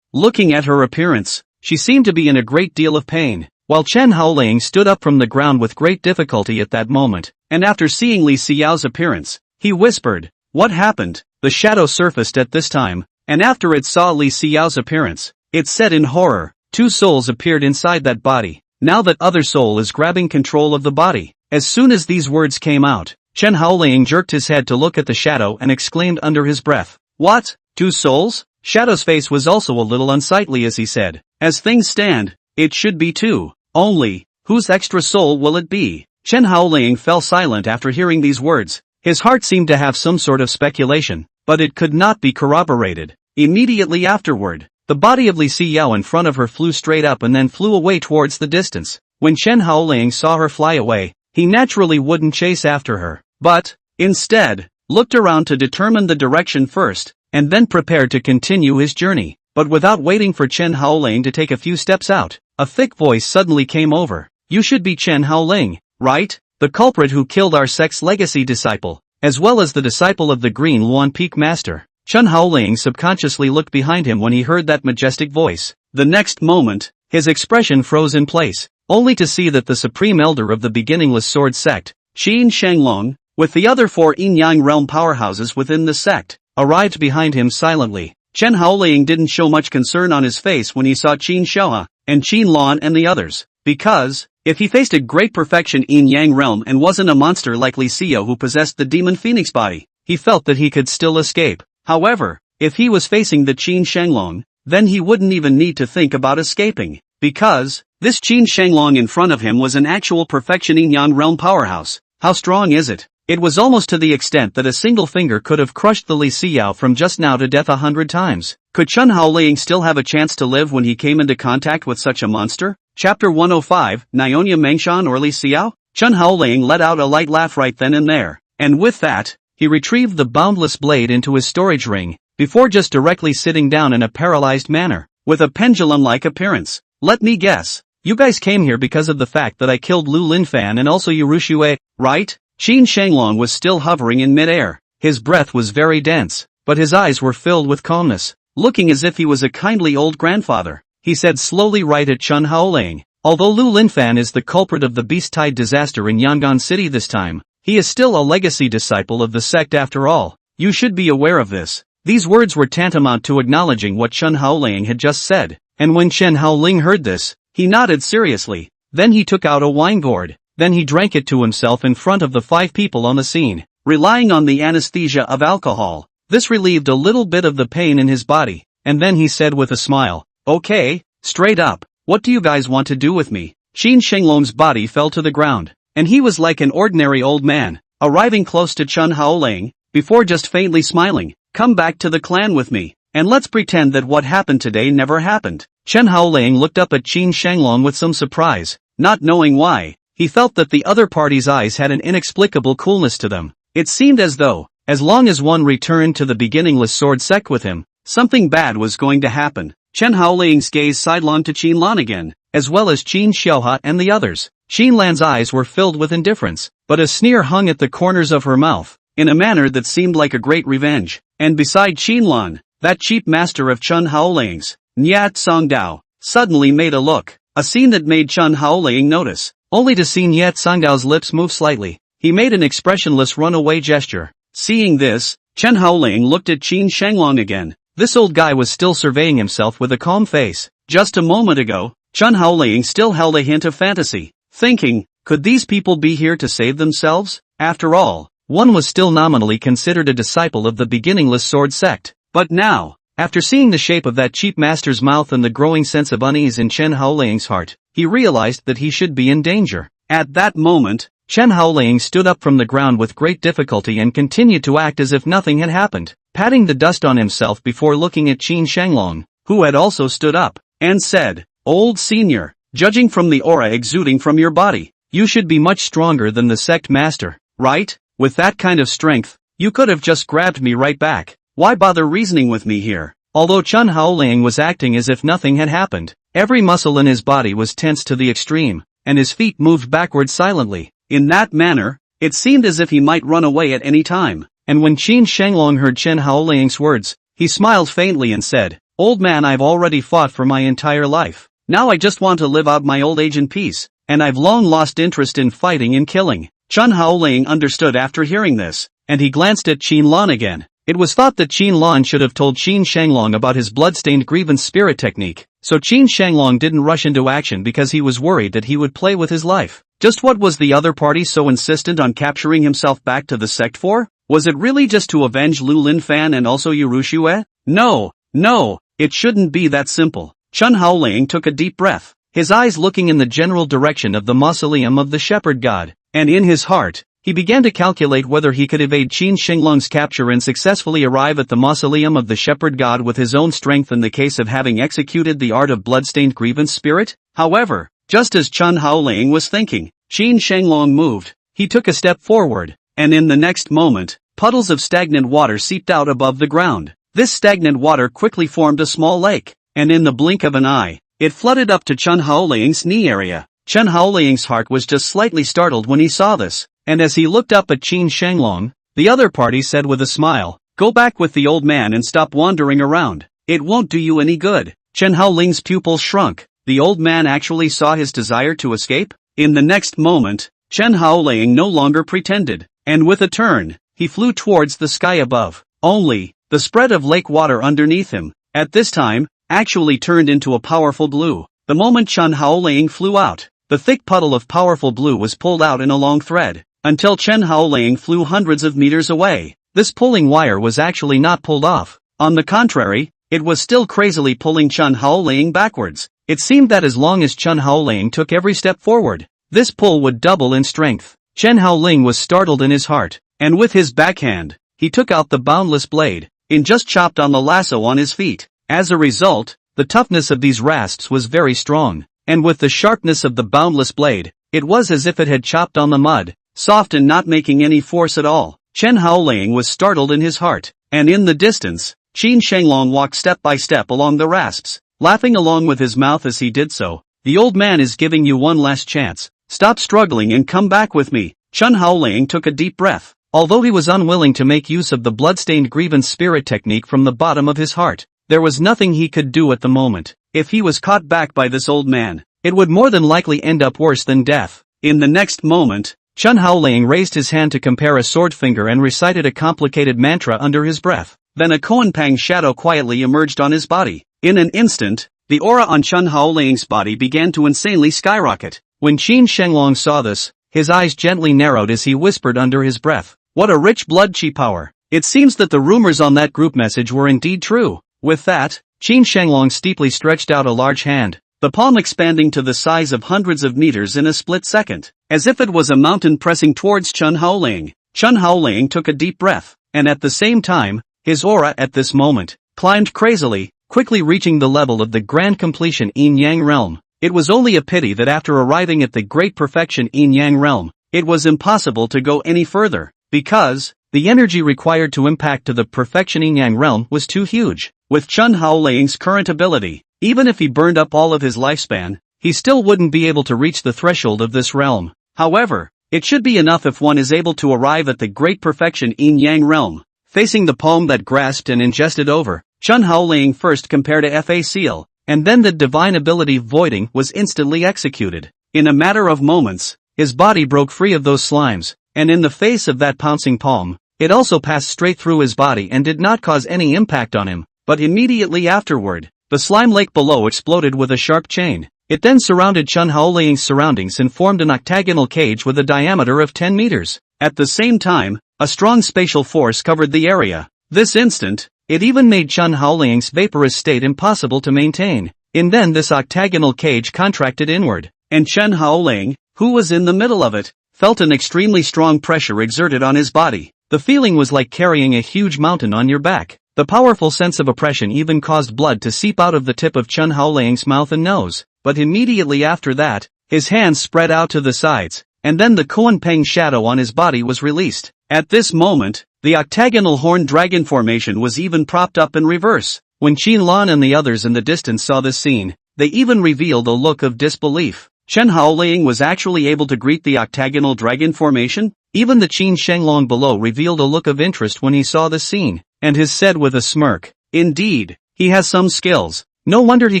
Looking at her appearance, she seemed to be in a great deal of pain, while Chen Haoling stood up from the ground with great difficulty at that moment, and after seeing Li Xinyue's appearance, he whispered, "What happened?" The shadow surfaced at this time, and after it saw Li Xinyue's appearance, it said in horror, "Two souls appeared inside that body. Now that other soul is grabbing control of the body." As soon as these words came out, Chen Haoling jerked his head to look at the shadow and exclaimed under his breath, "What? Two souls?" Shadow's face was also a little unsightly as he said, "As things stand, it should be two. Only, whose extra soul will it be?" Chen Haoling fell silent after hearing these words. His heart seemed to have some sort of speculation, but it could not be corroborated. Immediately afterward, the body of Li Xinyue in front of her flew straight up and then flew away towards the distance. When Chen Haoling saw her fly away, he naturally wouldn't chase after her, but, instead, looked around to determine the direction first, and then prepared to continue his journey. But without waiting for Chen Haoling to take a few steps out, a thick voice suddenly came over. "You should be Chen Haoling, right? The culprit who killed our sect's legacy disciple, as well as the disciple of the Green Luan Peak Master." Chen Haoling subconsciously looked behind him when he heard that majestic voice. The next moment, his expression froze in place, only to see that the supreme elder of the beginningless sword sect, Qin Shanglong, with the other 4 yin-yang realm powerhouses within the sect, arrived behind him silently. Chen Haoling didn't show much concern on his face when he saw Qin Xiaohe and Qin Lan and the others, because, if he faced a great perfection yin-yang realm and wasn't a monster like Li Xinyue who possessed the demon phoenix body, he felt that he could still escape. However, if he was facing the Qin Shanglong, then he wouldn't even need to think about escaping, because, this Qin Shanglong in front of him was an actual perfection yin-yang realm powerhouse. How strong is it? It was almost to the extent that a single finger could have crushed the Li Xinyue from just now to death 100 times. Could Chen Haoling still have a chance to live when he came into contact with such a monster? Chapter 105, Nyonya Mengshan or Li Xinyue? Chen Haoling let out a light laugh right then and there, and with that, he retrieved the boundless blade into his storage ring, before just directly sitting down in a paralyzed manner, with a pendulum-like appearance. "Let me guess. You guys came here because of the fact that I killed Lu Linfan and also Yu Ruxue, right?" Qin Shanglong was still hovering in midair. His breath was very dense, but his eyes were filled with calmness, looking as if he was a kindly old grandfather. He said slowly right at Chen Haoling, "Although Lu Linfan is the culprit of the beast-tide disaster in Yongan City this time, he is still a legacy disciple of the sect after all. You should be aware of this." These words were tantamount to acknowledging what Chen Haoling had just said, and when Chen Haoling heard this, he nodded seriously. Then he took out a wine gourd, then he drank it to himself in front of the 5 people on the scene, relying on the anesthesia of alcohol. This relieved a little bit of the pain in his body, and then he said with a smile, "Okay, straight up, what do you guys want to do with me?" Qin Shanglong's body fell to the ground, and he was like an ordinary old man, arriving close to Chen Haoling, before just faintly smiling. "Come back to the clan with me, and let's pretend that what happened today never happened." Chen Haoling looked up at Qin Shanglong with some surprise, not knowing why. He felt that the other party's eyes had an inexplicable coolness to them. It seemed as though, as long as one returned to the beginningless sword sect with him, something bad was going to happen. Chen Haoling's gaze sidelong to Qin Lan again, as well as Qin Xiaohe and the others. Qin Lan's eyes were filled with indifference, but a sneer hung at the corners of her mouth, in a manner that seemed like a great revenge. And beside Qin Lan, that cheap master of Chen Haoling's, Nyat Songdao, suddenly made a look, a scene that made Chen Haoling notice, only to see Nyat Songdao's lips move slightly. He made an expressionless runaway gesture. Seeing this, Chen Haoling looked at Qin Shanglong again. This old guy was still surveying himself with a calm face. Just a moment ago, Chen Haoling still held a hint of fantasy, thinking, could these people be here to save themselves? After all, one was still nominally considered a disciple of the beginningless sword sect. But now, after seeing the shape of that cheap master's mouth and the growing sense of unease in Chen Haoling's heart, he realized that he should be in danger. At that moment, Chen Haoling stood up from the ground with great difficulty and continued to act as if nothing had happened, patting the dust on himself before looking at Qin Shanglong, who had also stood up, and said, "Old senior, judging from the aura exuding from your body, you should be much stronger than the sect master, right? With that kind of strength, You could have just grabbed me right back. Why bother reasoning with me here? Although Chen Haoling was acting as if nothing had happened, every muscle in his body was tense to the extreme, and his feet moved backward silently. In that manner, it seemed as if he might run away at any time. And when Qin Shenglong heard Chen Haoling's words, he smiled faintly and said, "Old man, I've already fought for my entire life. Now I just want to live out my old age in peace, and I've long lost interest in fighting and killing." Chen Haoling understood after hearing this, and he glanced at Qin Lan again. It was thought that Qin Lan should have told Qin Shenglong about his bloodstained grievance spirit technique, so Qin Shenglong didn't rush into action because he was worried that he would play with his life. Just what was the other party so insistent on capturing himself back to the sect for? Was it really just to avenge Lu Linfan and also Li Xinyue? No, it shouldn't be that simple. Chen Haoling took a deep breath, his eyes looking in the general direction of the mausoleum of the shepherd god, and in his heart, he began to calculate whether he could evade Qin Shenglong's capture and successfully arrive at the mausoleum of the shepherd god with his own strength in the case of having executed the art of bloodstained grievance spirit. However, just as Chen Haoling was thinking, Qin Shenglong moved. He took a step forward, and in the next moment, puddles of stagnant water seeped out above the ground. This stagnant water quickly formed a small lake, and in the blink of an eye, it flooded up to Chen Haoling's knee area. Chen Haoling's heart was just slightly startled when he saw this, and as he looked up at Qin Shenglong, the other party said with a smile, "Go back with the old man and stop wandering around. It won't do you any good." Chen Haoling's pupils shrunk. The old man actually saw his desire to escape? In the next moment, Chen Haoling no longer pretended, and with a turn, he flew towards the sky above. Only, the spread of lake water underneath him, at this time, actually turned into a powerful blue. The moment Chen Haoling flew out, the thick puddle of powerful blue was pulled out in a long thread, until Chen Haoling flew hundreds of meters away. This pulling wire was actually not pulled off. On the contrary, it was still crazily pulling Chen Haoling backwards. It seemed that as long as Chen Haoling took every step forward, this pull would double in strength. Chen Haoling was startled in his heart, and with his backhand, he took out the boundless blade, and just chopped on the lasso on his feet. As a result, the toughness of these rasps was very strong, and with the sharpness of the boundless blade, it was as if it had chopped on the mud, soft and not making any force at all. Chen Haoling was startled in his heart, and in the distance, Qin Shenglong walked step by step along the rasps, laughing along with his mouth as he did so. "The old man is giving you one last chance. Stop struggling and come back with me." Chen Haoling took a deep breath. Although he was unwilling to make use of the bloodstained grievance spirit technique from the bottom of his heart, there was nothing he could do at the moment. If he was caught back by this old man, it would more than likely end up worse than death. In the next moment, Chen Haoling raised his hand to compare a sword finger and recited a complicated mantra under his breath. Then a Koanpang shadow quietly emerged on his body. In an instant, the aura on Chen Haoling's body began to insanely skyrocket. When Qin Shenglong saw this, his eyes gently narrowed as he whispered under his breath, "What a rich blood chi power." It seems that the rumors on that group message were indeed true. With that, Qin Shenglong steeply stretched out a large hand, the palm expanding to the size of hundreds of meters in a split second, as if it was a mountain pressing towards Chen Haoling. Chen Haoling took a deep breath, and at the same time, his aura at this moment climbed crazily, quickly reaching the level of the grand completion Yin Yang realm. It was only a pity that after arriving at the great perfection Yin Yang realm, it was impossible to go any further, because the energy required to impact to the perfection Yin Yang realm was too huge. With Chen Haoling's current ability, even if he burned up all of his lifespan, he still wouldn't be able to reach the threshold of this realm. However, it should be enough if one is able to arrive at the great perfection Yin Yang realm. Facing the palm that grasped and ingested over, Chen Haoling first compared a Fa seal, and then the divine ability voiding was instantly executed. In a matter of moments, his body broke free of those slimes, and in the face of that pouncing palm, it also passed straight through his body and did not cause any impact on him. But immediately afterward, the slime lake below exploded with a sharp chain. It then surrounded Chen Haoling's surroundings and formed an octagonal cage with a diameter of 10 meters. At the same time, a strong spatial force covered the area. This instant, it even made Chen Haoling's vaporous state impossible to maintain. And then this octagonal cage contracted inward, and Chen Haoling, who was in the middle of it, felt an extremely strong pressure exerted on his body. The feeling was like carrying a huge mountain on your back. The powerful sense of oppression even caused blood to seep out of the tip of Chen Haoling's mouth and nose, but immediately after that, his hands spread out to the sides, and then the Kuan-Peng shadow on his body was released. At this moment, the octagonal horned dragon formation was even propped up in reverse. When Qin Lan and the others in the distance saw this scene, they even revealed a look of disbelief. Chen Haoling was actually able to greet the octagonal dragon formation? Even the Qin Shenglong below revealed a look of interest when he saw this scene, and his said with a smirk, "Indeed, he has some skills. No wonder he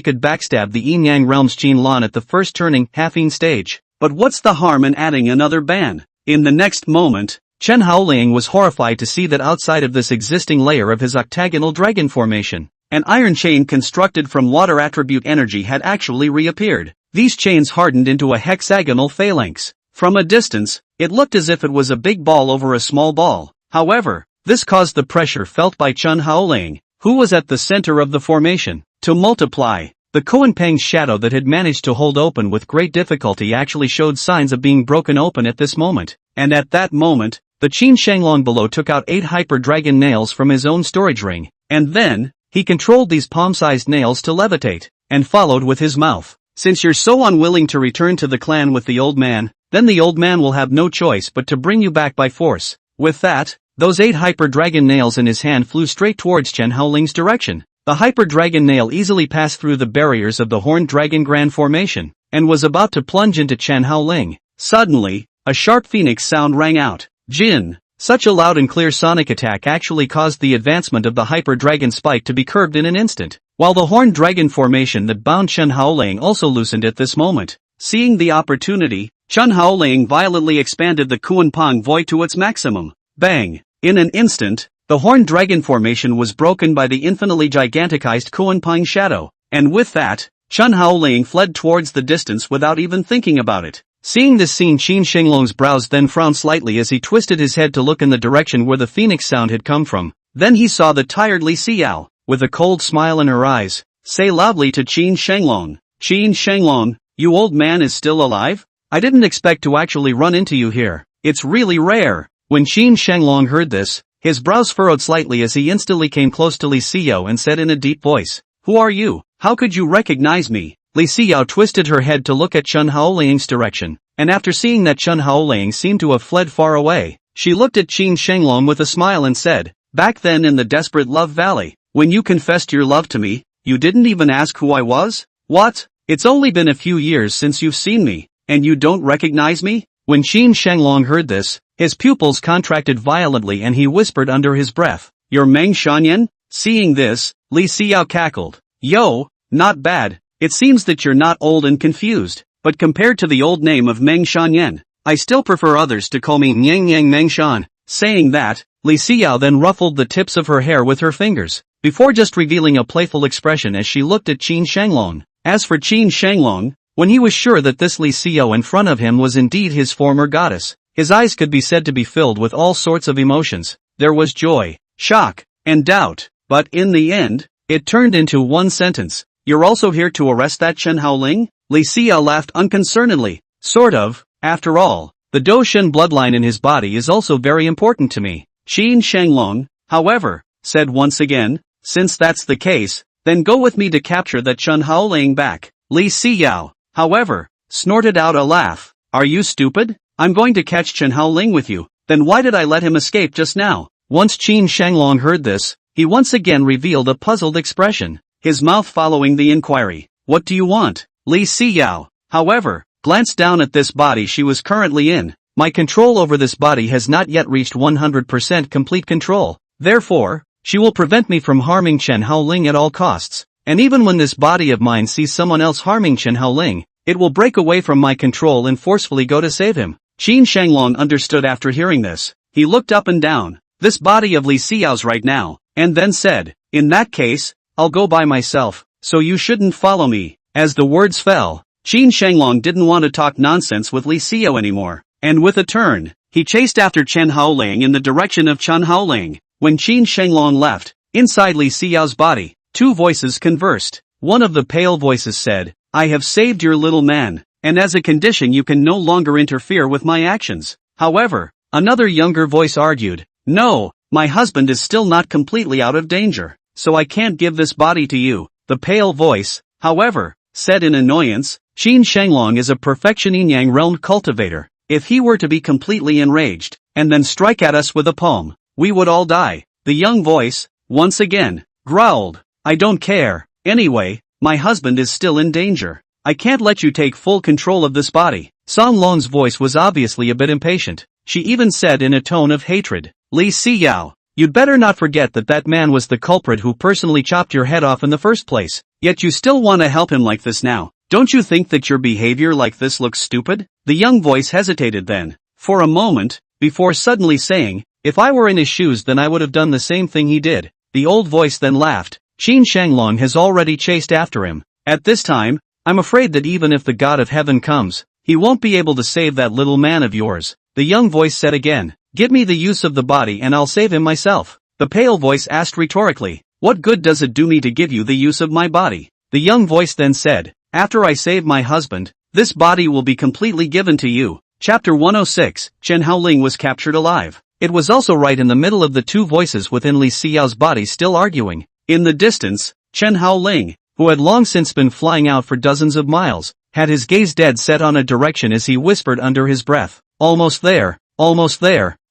could backstab the Yin-Yang realm's Qin Lan at the first turning halfing stage. But what's the harm in adding another ban?" In the next moment, Chen Haoling was horrified to see that outside of this existing layer of his octagonal dragon formation, an iron chain constructed from water attribute energy had actually reappeared. These chains hardened into a hexagonal phalanx. From a distance, it looked as if it was a big ball over a small ball. However, this caused the pressure felt by Chen Haoling, who was at the center of the formation, to multiply. The Kuan-Peng's shadow that had managed to hold open with great difficulty actually showed signs of being broken open at this moment. And at that moment, the Qin Shenglong below took out 8 hyper-dragon nails from his own storage ring, and then, he controlled these palm-sized nails to levitate, and followed with his mouth. "Since you're so unwilling to return to the clan with the old man, then the old man will have no choice but to bring you back by force." With that, those 8 hyper-dragon nails in his hand flew straight towards Chen Haoling's direction. The hyper-dragon nail easily passed through the barriers of the horned dragon grand formation, and was about to plunge into Chen Haoling. Suddenly, a sharp phoenix sound rang out. Jin! Such a loud and clear sonic attack actually caused the advancement of the hyper-dragon spike to be curbed in an instant, while the horned dragon formation that bound Chen Haoling also loosened at this moment. Seeing the opportunity, Chen Haoling violently expanded the Kuan-Peng void to its maximum. Bang! In an instant, the horned dragon formation was broken by the infinitely giganticized Kuan-Peng shadow, and with that, Chen Haoling fled towards the distance without even thinking about it. Seeing this scene, Qin Shenglong's brows then frowned slightly as he twisted his head to look in the direction where the phoenix sound had come from. Then he saw the tired Li Xinyue, with a cold smile in her eyes, say loudly to Qin Shenglong, "Qin Shenglong, you old man is still alive? I didn't expect to actually run into you here. It's really rare." When Qin Shenglong heard this, his brows furrowed slightly as he instantly came close to Li Xinyue and said in a deep voice, "Who are you? How could you recognize me?" Li Xinyue twisted her head to look at Chen Haoling's direction, and after seeing that Chen Haoling seemed to have fled far away, she looked at Qin Shenglong with a smile and said, "Back then in the desperate love valley, when you confessed your love to me, you didn't even ask who I was? What? It's only been a few years since you've seen me, and you don't recognize me?" When Qin Shenglong heard this, his pupils contracted violently and he whispered under his breath, "You're Meng Shanyan?" Seeing this, Li Xinyue cackled, "Yo, not bad. It seems that you're not old and confused, but compared to the old name of Meng Shanyan, I still prefer others to call me Nyang Yang Meng Shan." Saying that, Li Xinyue then ruffled the tips of her hair with her fingers, before just revealing a playful expression as she looked at Qin Shenglong. As for Qin Shenglong, when he was sure that this Li Xinyue in front of him was indeed his former goddess, his eyes could be said to be filled with all sorts of emotions. There was joy, shock, and doubt, but in the end, it turned into one sentence. "You're also here to arrest that Chen Haoling?" Li Xinyue laughed unconcernedly. "Sort of, after all, the Doshen bloodline in his body is also very important to me." Qin Shenglong, however, said once again, "Since that's the case, then go with me to capture that Chen Haoling back." Li Xinyue, however, snorted out a laugh. "Are you stupid? I'm going to catch Chen Haoling with you, then why did I let him escape just now?" Once Qin Shenglong heard this, he once again revealed a puzzled expression, his mouth following the inquiry. "What do you want?" Li Xinyue, however, glanced down at this body she was currently in. "My control over this body has not yet reached 100% complete control. Therefore, she will prevent me from harming Chen Haoling at all costs. And even when this body of mine sees someone else harming Chen Haoling, it will break away from my control and forcefully go to save him." Qin Shenglong understood after hearing this. He looked up and down, this body of Li Xinyue's right now, and then said, "In that case, I'll go by myself, so you shouldn't follow me." As the words fell, Qin Shenglong didn't want to talk nonsense with Li Xinyue anymore, and with a turn, he chased after Chen Haoling in the direction of Chen Haoling. When Qin Shenglong left, inside Li Xinyue's body, 2 voices conversed. One of the pale voices said, "I have saved your little man, and as a condition you can no longer interfere with my actions." However, another younger voice argued, "No, my husband is still not completely out of danger, so I can't give this body to you." The pale voice, however, said in annoyance, "Qin Shenglong is a perfection Yin-Yang realm cultivator, If he were to be completely enraged, and then strike at us with a palm, we would all die. The young voice, once again, growled. I don't care. Anyway, my husband is still in danger. I can't let you take full control of this body. Song Long's voice was obviously a bit impatient. She even said in a tone of hatred, Li Xinyue, you'd better not forget that that man was the culprit who personally chopped your head off in the first place. Yet you still want to help him like this now. Don't you think that your behavior like this looks stupid? The young voice hesitated then, for a moment, before suddenly saying, if I were in his shoes then I would have done the same thing he did. The old voice then laughed. Qin Shanglong has already chased after him. At this time, I'm afraid that even if the God of heaven comes, he won't be able to save that little man of yours. The young voice said again, give me the use of the body and I'll save him myself. The pale voice asked rhetorically, what good does it do me to give you the use of my body? The young voice then said, after I save my husband, this body will be completely given to you. Chapter 106, Chen Haoling was captured alive. It was also right in the middle of the two voices within Li Xinyue's body still arguing. In the distance, Chen Haoling, who had long since been flying out for dozens of miles, had his gaze dead set on a direction as he whispered under his breath, almost there,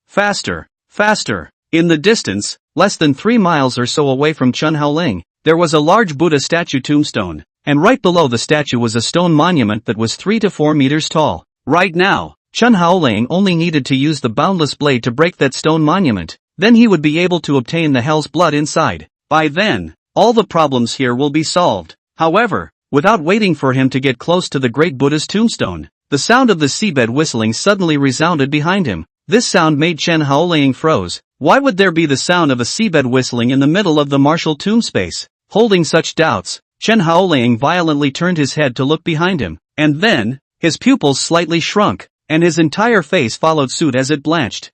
faster, faster. In the distance, less than 3 miles or so away from Chen Haoling, there was a large Buddha statue tombstone, and right below the statue was a stone monument that was 3 to 4 meters tall. Right now, Chen Haoling only needed to use the boundless blade to break that stone monument, then he would be able to obtain the hell's blood inside. By then, all the problems here will be solved. However, without waiting for him to get close to the great Buddha's tombstone, the sound of the seabed whistling suddenly resounded behind him. This sound made Chen Haoling froze. Why would there be the sound of a seabed whistling in the middle of the martial tomb space? Holding such doubts, Chen Haoling violently turned his head to look behind him, and then, his pupils slightly shrunk, and his entire face followed suit as it blanched.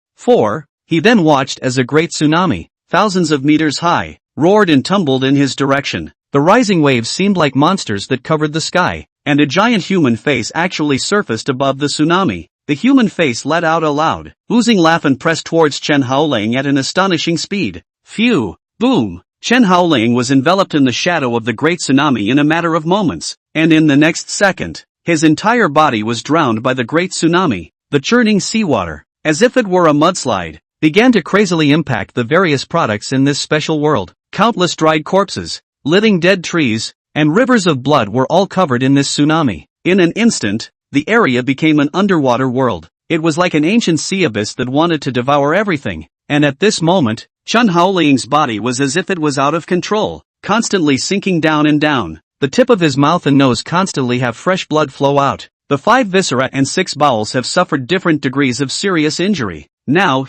He then watched as a great tsunami, thousands of meters high, roared and tumbled in his direction. The rising waves seemed like monsters that covered the sky, and a giant human face actually surfaced above the tsunami. The human face let out a loud, oozing laugh and pressed towards Chen Haoling at an astonishing speed. Phew! Boom! Chen Haoling was enveloped in the shadow of the great tsunami in a matter of moments, and in the next second, his entire body was drowned by the great tsunami. The churning seawater, as if it were a mudslide, began to crazily impact the various products in this special world. Countless dried corpses, living dead trees, and rivers of blood were all covered in this tsunami. In an instant, the area became an underwater world. It was like an ancient sea abyss that wanted to devour everything, and at this moment, Chen Haoling's body was as if it was out of control, constantly sinking down and down. The tip of his mouth and nose constantly have fresh blood flow out. The 5 viscera and 6 bowels have suffered different degrees of serious injury. Now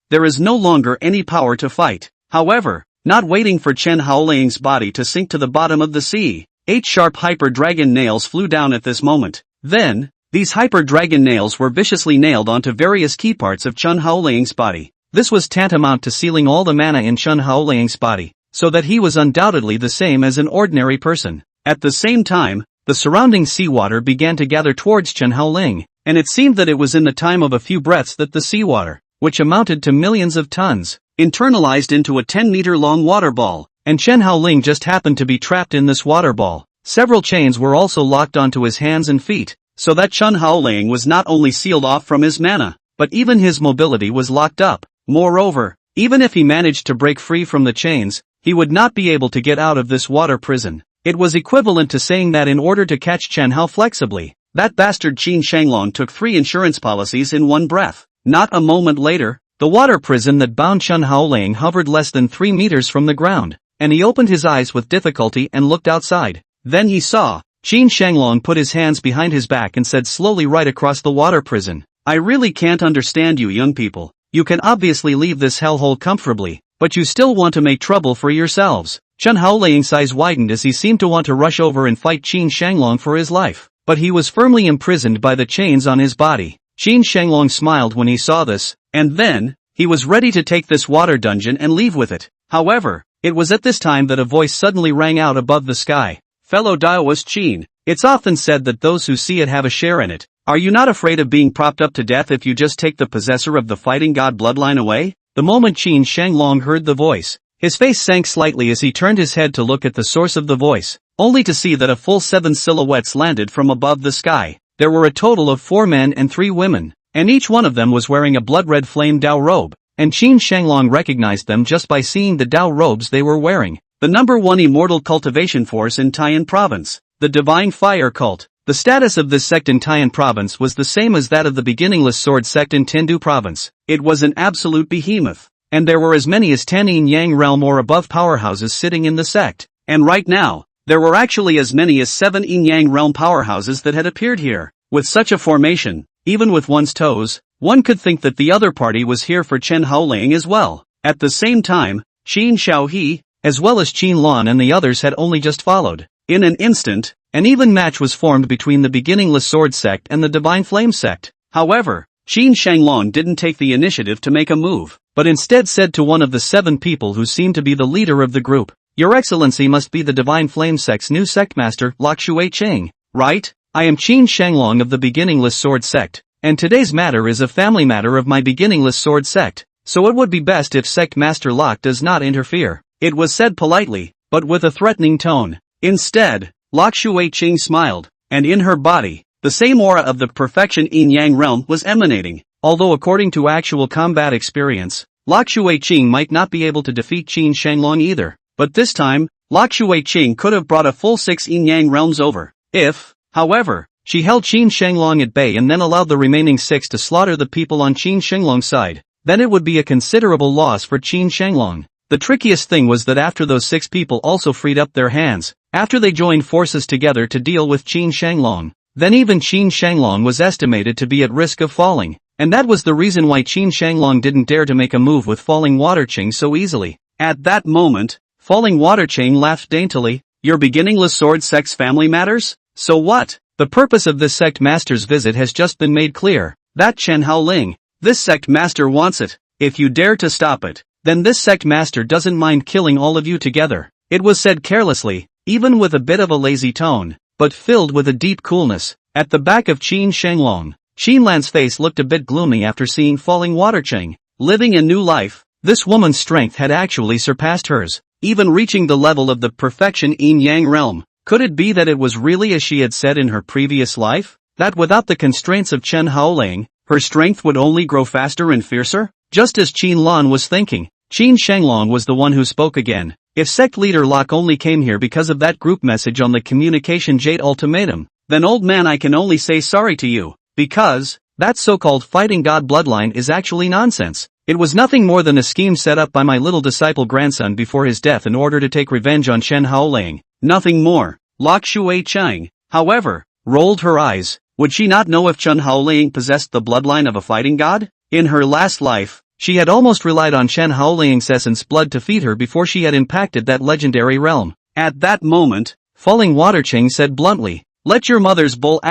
there is no longer any power to fight. However, not waiting for Chen Haoling's body to sink to the bottom of the sea, 8 sharp hyper-dragon nails flew down at this moment. Then, these hyper-dragon nails were viciously nailed onto various key parts of Chen Haoling's body. This was tantamount to sealing all the mana in Chen Haoling's body, so that he was undoubtedly the same as an ordinary person. At the same time, the surrounding seawater began to gather towards Chen Haoling, and it seemed that it was in the time of a few breaths that the seawater, which amounted to millions of tons, internalized into a 10-meter-long water ball, and Chen Haoling just happened to be trapped in this water ball. Several chains were also locked onto his hands and feet, so that Chen Haoling was not only sealed off from his mana, but even his mobility was locked up. Moreover, even if he managed to break free from the chains, he would not be able to get out of this water prison. It was equivalent to saying that in order to catch Chen Hao flexibly, that bastard Qin Shanglong took 3 insurance policies in one breath. Not a moment later, the water prison that bound Chen Haoling hovered less than 3 meters from the ground, and he opened his eyes with difficulty and looked outside. Then he saw Qin Shanglong put his hands behind his back and said slowly right across the water prison, I really can't understand you young people. You can obviously leave this hellhole comfortably, but you still want to make trouble for yourselves. Chen Haoling's eyes widened as he seemed to want to rush over and fight Qin Shanglong for his life, but he was firmly imprisoned by the chains on his body. Qin Shanglong smiled when he saw this, and then, he was ready to take this water dungeon and leave with it. However, it was at this time that a voice suddenly rang out above the sky. Fellow Daoist Qin, it's often said that those who see it have a share in it. Are you not afraid of being propped up to death if you just take the possessor of the fighting god bloodline away? The moment Qin Shanglong heard the voice, his face sank slightly as he turned his head to look at the source of the voice, only to see that a full 7 silhouettes landed from above the sky. There were a total of 4 men and 3 women, and each one of them was wearing a blood-red flame Dao robe, and Qin Shanglong recognized them just by seeing the Dao robes they were wearing. The number 1 immortal cultivation force in Taiyan province, the Divine Fire Cult. The status of this sect in Taiyan province was the same as that of the beginningless sword sect in Tindu province. It was an absolute behemoth, and there were as many as 10 yin-yang realm or above powerhouses sitting in the sect. And right now, there were actually as many as 7 yin-yang realm powerhouses that had appeared here. With such a formation, even with one's toes, one could think that the other party was here for Chen Haoling as well. At the same time, Qin Xiaohe, as well as Qin Lan and the others had only just followed. In an instant, an even match was formed between the beginningless sword sect and the divine flame sect. However, Qin Shanglong didn't take the initiative to make a move, but instead said to one of the 7 people who seemed to be the leader of the group, "Your Excellency must be the divine flame sect's new sectmaster, Li Xinyue, right? I am Qin Shanglong of the beginningless sword sect, and today's matter is a family matter of my beginningless sword sect, so it would be best if sect master Locke does not interfere." It was said politely, but with a threatening tone. Instead, Li Xinyue smiled, and in her body, the same aura of the perfection yin-yang realm was emanating. Although according to actual combat experience, Li Xinyue might not be able to defeat Qin Shanglong either, but this time, Li Xinyue could have brought a full 6 yin-yang realms over. If, however, she held Qin Shanglong at bay and then allowed the remaining 6 to slaughter the people on Qin Shanglong's side, then it would be a considerable loss for Qin Shanglong. The trickiest thing was that after those 6 people also freed up their hands, after they joined forces together to deal with Qin Shanglong, then even Qin Shanglong was estimated to be at risk of falling, and that was the reason why Qin Shanglong didn't dare to make a move with Falling Water Qing so easily. At that moment, Falling Water Qing laughed daintily. "Your beginningless sword sect's family matters? So what? The purpose of this sect master's visit has just been made clear. That Chen Haoling, this sect master wants it. If you dare to stop it, then this sect master doesn't mind killing all of you together." It was said carelessly, even with a bit of a lazy tone, but filled with a deep coolness. At the back of Qin Shanglong, Qin Lan's face looked a bit gloomy after seeing Falling Water Qing. Living a new life, this woman's strength had actually surpassed hers, even reaching the level of the perfection yin-yang realm. Could it be that it was really as she had said in her previous life? That without the constraints of Chen Haoling, her strength would only grow faster and fiercer? Just as Qin Lan was thinking, Qin Shanglong was the one who spoke again. "If sect leader Locke only came here because of that group message on the communication jade ultimatum, then old man I can only say sorry to you, because that so-called fighting god bloodline is actually nonsense. It was nothing more than a scheme set up by my little disciple grandson before his death in order to take revenge on Chen Haoling. Nothing more." Li Xinyue, however, rolled her eyes. Would she not know if Chen Haoling possessed the bloodline of a fighting god? In her last life, she had almost relied on Chen Haoling's essence blood to feed her before she had impacted that legendary realm. At that moment, Falling Water Qing said bluntly, "Let your mother's bull ****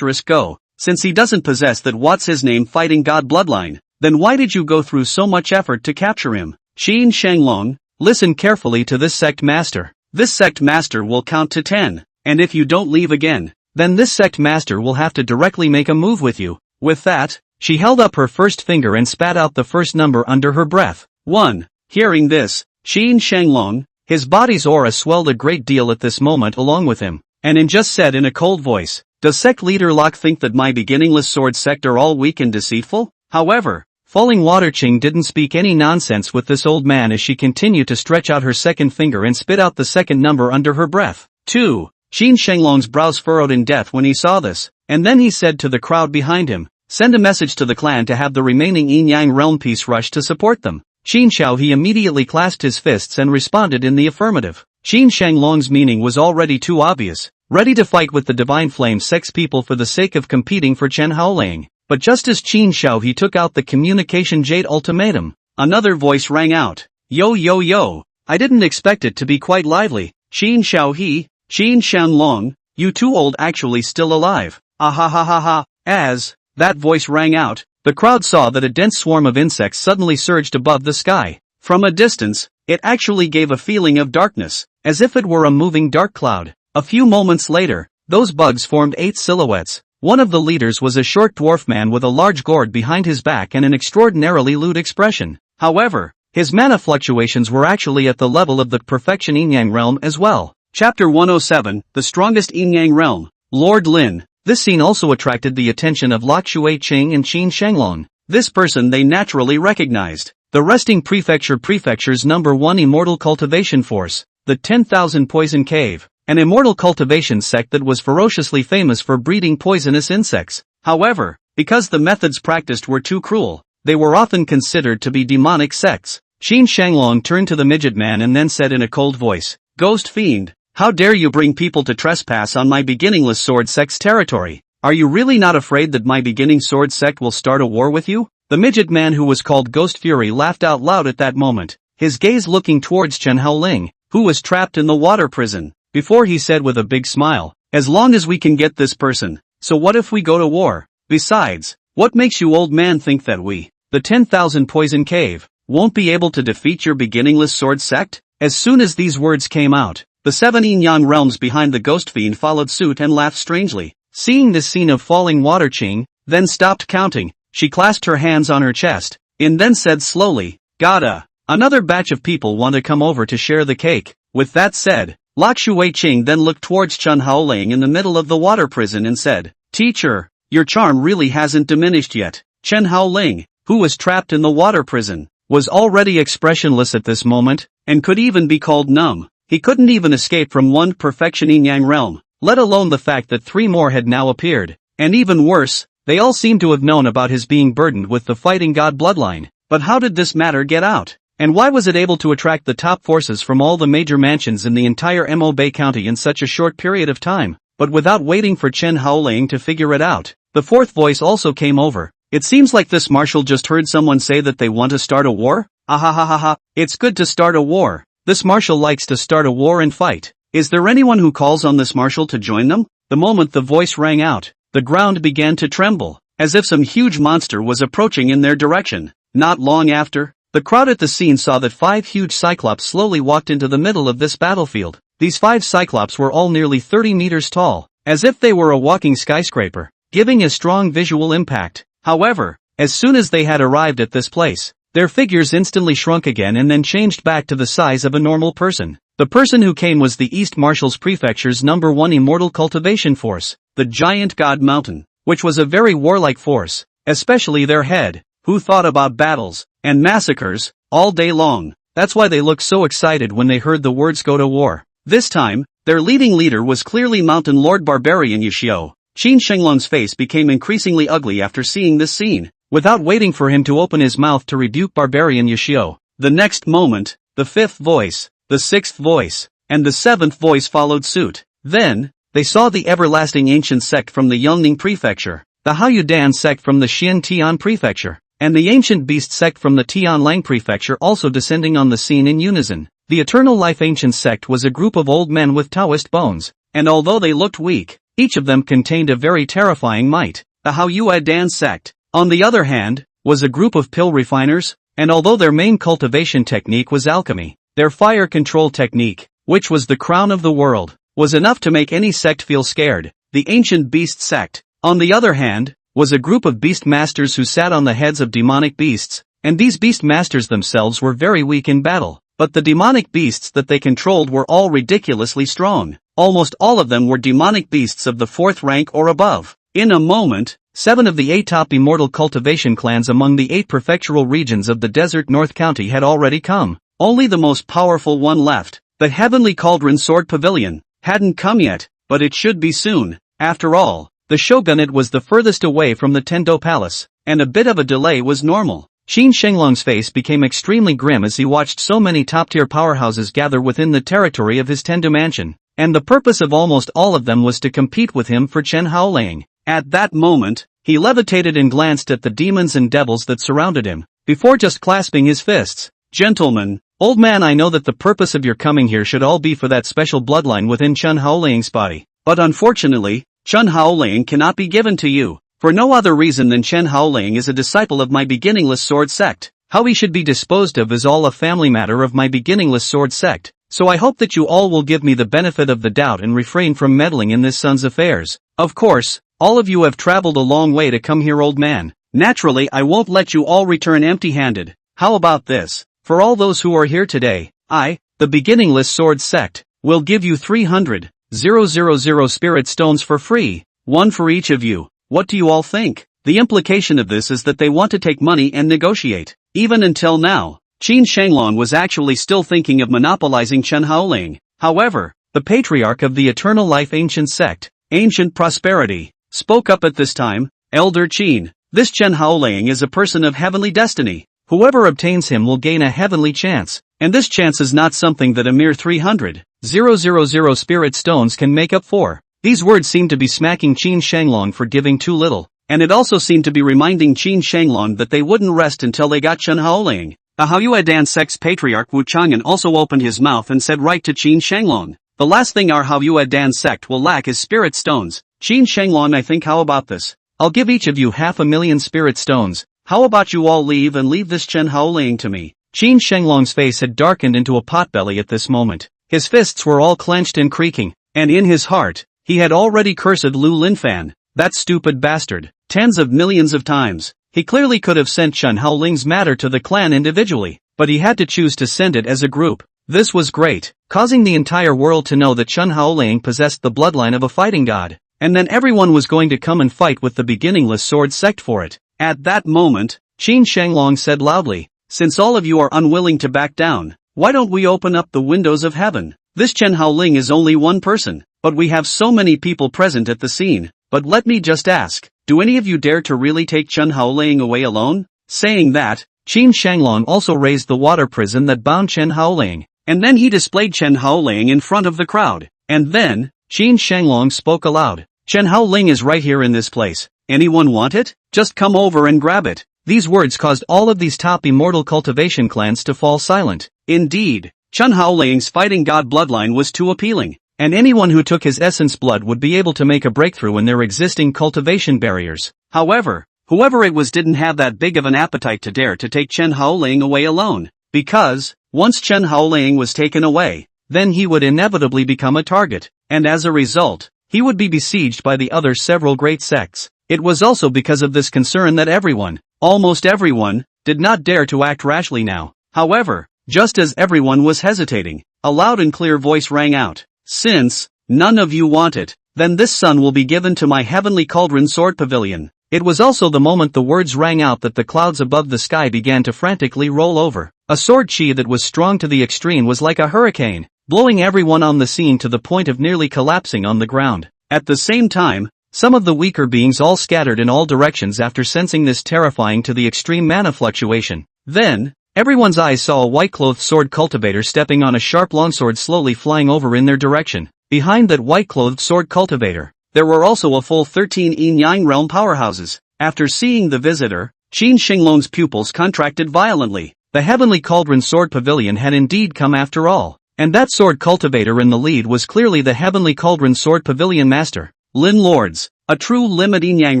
go. Since he doesn't possess that what's his name fighting god bloodline, then why did you go through so much effort to capture him?" Qin Shanglong, listen carefully to this sect master. This sect master will count to 10, and if you don't leave again, then this sect master will have to directly make a move with you. With that, she held up her first finger and spat out the first number under her breath. 1. Hearing this, Qin Shanglong, his body's aura swelled a great deal at this moment along with him, and just said in a cold voice, "Does sect leader Locke think that my beginningless sword sect are all weak and deceitful?" However, Falling Water Qing didn't speak any nonsense with this old man as she continued to stretch out her second finger and spit out the second number under her breath. 2. Qin Shanglong's brows furrowed in death when he saw this, and then he said to the crowd behind him, "Send a message to the clan to have the remaining yin-yang realm piece rush to support them." Qin Xiaohe immediately clasped his fists and responded in the affirmative. Qin Shanglong's meaning was already too obvious, ready to fight with the divine flame sex people for the sake of competing for Chen Haoling. But just as Qin Xiaohe took out the communication jade ultimatum, another voice rang out. "Yo yo yo, I didn't expect it to be quite lively. Qin Xiaohe, Qin Shanglong, you too old actually still alive. Ah ha ha ha ha." As that voice rang out, the crowd saw that a dense swarm of insects suddenly surged above the sky. From a distance, it actually gave a feeling of darkness, as if it were a moving dark cloud. A few moments later, those bugs formed 8 silhouettes. One of the leaders was a short dwarf man with a large gourd behind his back and an extraordinarily lewd expression. However, his mana fluctuations were actually at the level of the perfection yin-yang realm as well. Chapter 107, The Strongest Yin-yang Realm. Lord Lin. This scene also attracted the attention of Li Xinyue and Chen Haoling. This person they naturally recognized. The resting prefecture's number 1 immortal cultivation force, the 10,000 Poison Cave, an immortal cultivation sect that was ferociously famous for breeding poisonous insects. However, because the methods practiced were too cruel, they were often considered to be demonic sects. Chen Haoling turned to the midget man and then said in a cold voice, "Ghost fiend, how dare you bring people to trespass on my beginningless sword sect's territory? Are you really not afraid that my beginning sword sect will start a war with you?" The midget man who was called Ghost Fury laughed out loud at that moment, his gaze looking towards Chen Haoling, who was trapped in the water prison. Before he said with a big smile, "As long as we can get this person, so what if we go to war? Besides, what makes you old man think that we, the 10,000 Poison Cave, won't be able to defeat your beginningless sword sect?" As soon as these words came out, the 7 yin-yang realms behind the ghost fiend followed suit and laughed strangely. Seeing this scene of falling water, Qing then stopped counting. She clasped her hands on her chest, and then said slowly, "Gotta, another batch of people want to come over to share the cake." With that said, Li Xinyue then looked towards Chen Haoling in the middle of the water prison and said, "Teacher, your charm really hasn't diminished yet." Chen Haoling, who was trapped in the water prison, was already expressionless at this moment, and could even be called numb. He couldn't even escape from one perfection yin-yang realm, let alone the fact that 3 more had now appeared, and even worse, they all seemed to have known about his being burdened with the fighting god bloodline. But how did this matter get out? And why was it able to attract the top forces from all the major mansions in the entire Mo Bay County in such a short period of time? But without waiting for Chen Haoling to figure it out, the 4th voice also came over. "It seems like this marshal just heard someone say that they want to start a war? Ahahaha, it's good to start a war. This marshal likes to start a war and fight. Is there anyone who calls on this marshal to join them?" The moment the voice rang out, the ground began to tremble, as if some huge monster was approaching in their direction. Not long after, the crowd at the scene saw that 5 huge cyclops slowly walked into the middle of this battlefield. These 5 cyclops were all nearly 30 meters tall, as if they were a walking skyscraper, giving a strong visual impact. However, as soon as they had arrived at this place, their figures instantly shrunk again and then changed back to the size of a normal person. The person who came was the East Marshals Prefecture's number 1 immortal cultivation force, the Giant God Mountain, which was a very warlike force, especially their head, who thought about battles and massacres all day long. That's why they looked so excited when they heard the words "go to war." This time, their leading leader was clearly Mountain Lord Barbarian Xinyue. Chen Haoling's face became increasingly ugly after seeing this scene. Without waiting for him to open his mouth to rebuke Barbarian Xinyue, the next moment, the 5th voice, the 6th voice, and the 7th voice followed suit. Then, they saw the everlasting ancient sect from the Yongning Prefecture, the Haoyudan sect from the Xian Prefecture, and the ancient beast sect from the Tianlang Prefecture also descending on the scene in unison. The Eternal Life Ancient sect was a group of old men with Taoist bones, and although they looked weak, each of them contained a very terrifying might. The Haoyudan sect, on the other hand, was a group of pill refiners, and although their main cultivation technique was alchemy, their fire control technique, which was the crown of the world, was enough to make any sect feel scared. The ancient beast sect, on the other hand, was a group of beast masters who sat on the heads of demonic beasts, and these beast masters themselves were very weak in battle, but the demonic beasts that they controlled were all ridiculously strong. Almost all of them were demonic beasts of the 4th rank or above. In a moment, 7 of the 8 top immortal cultivation clans among the 8 prefectural regions of the Desert North County had already come. Only the most powerful one left, the Heavenly Cauldron Sword Pavilion, hadn't come yet, but it should be soon. After all, the shogunate was the furthest away from the Tendo Palace, and a bit of a delay was normal. Chen Haoling's face became extremely grim as he watched so many top-tier powerhouses gather within the territory of his Tendo mansion, and the purpose of almost all of them was to compete with him for Chen Haoling. At that moment, he levitated and glanced at the demons and devils that surrounded him, before just clasping his fists. "Gentlemen, old man, I know that the purpose of your coming here should all be for that special bloodline within Chen Haoling's body, but unfortunately, Chen Haoling cannot be given to you, for no other reason than Chen Haoling is a disciple of my beginningless sword sect. How he should be disposed of is all a family matter of my beginningless sword sect, so I hope that you all will give me the benefit of the doubt and refrain from meddling in this son's affairs. Of course, all of you have traveled a long way to come here, old man. Naturally, I won't let you all return empty-handed. How about this? For all those who are here today, I, the beginningless sword sect, will give you 300,000 spirit stones for free. One for each of you. What do you all think? The implication of this is that they want to take money and negotiate. Even until now, Qin Shanglong was actually still thinking of monopolizing Chen Haoling. However, the patriarch of the Eternal Life Ancient Sect, Ancient Prosperity, spoke up at this time. Elder Qin, this Chen Haoling is a person of heavenly destiny. Whoever obtains him will gain a heavenly chance, and this chance is not something that a mere 300,000 spirit stones can make up for. These words seemed to be smacking Qin Shanglong for giving too little, and it also seemed to be reminding Qin Shanglong that they wouldn't rest until they got Chen Haoling. The Haoyuedan sect's patriarch Wu Chang'an also opened his mouth and said right to Qin Shanglong. The last thing our Haoyuedan sect will lack is spirit stones. Qin Shanglong, I think, how about this? I'll give each of you 500,000 spirit stones. How about you all leave and leave this Chen Haoling to me? Qin Shanglong's face had darkened into a potbelly at this moment. His fists were all clenched and creaking, and in his heart, he had already cursed Lu Linfan, that stupid bastard, tens of millions of times. He clearly could have sent Chen Haoling's matter to the clan individually, but he had to choose to send it as a group. This was great, causing the entire world to know that Chen Haoling possessed the bloodline of a fighting god, and then everyone was going to come and fight with the beginningless sword sect for it. At that moment, Qin Shanglong said loudly, since all of you are unwilling to back down, why don't we open up the windows of heaven? This Chen Haoling is only one person, but we have so many people present at the scene. But let me just ask, do any of you dare to really take Chen Haoling away alone? Saying that, Qin Shanglong also raised the water prison that bound Chen Haoling, and then he displayed Chen Haoling in front of the crowd. And then, Qin Shanglong spoke aloud. Chen Haoling is right here in this place. Anyone want it? Just come over and grab it. These words caused all of these top immortal cultivation clans to fall silent. Indeed, Chen Haoling's fighting god bloodline was too appealing, and anyone who took his essence blood would be able to make a breakthrough in their existing cultivation barriers. However, whoever it was didn't have that big of an appetite to dare to take Chen Haoling away alone, because, once Chen Haoling was taken away, then he would inevitably become a target, and as a result, he would be besieged by the other several great sects. It was also because of this concern that everyone, almost everyone, did not dare to act rashly now. However, just as everyone was hesitating, a loud and clear voice rang out. Since none of you want it, then this son will be given to my heavenly cauldron sword pavilion. It was also the moment the words rang out that the clouds above the sky began to frantically roll over. A sword chi that was strong to the extreme was like a hurricane, blowing everyone on the scene to the point of nearly collapsing on the ground. At the same time, some of the weaker beings all scattered in all directions after sensing this terrifying to the extreme mana fluctuation. Then, everyone's eyes saw a white-clothed sword cultivator stepping on a sharp longsword slowly flying over in their direction. Behind that white-clothed sword cultivator, there were also a full 13 yin-yang realm powerhouses. After seeing the visitor, Qin Shanglong's pupils contracted violently. The heavenly cauldron sword pavilion had indeed come after all, and that sword cultivator in the lead was clearly the heavenly cauldron sword pavilion master, Lin Lords, a true limit yin-yang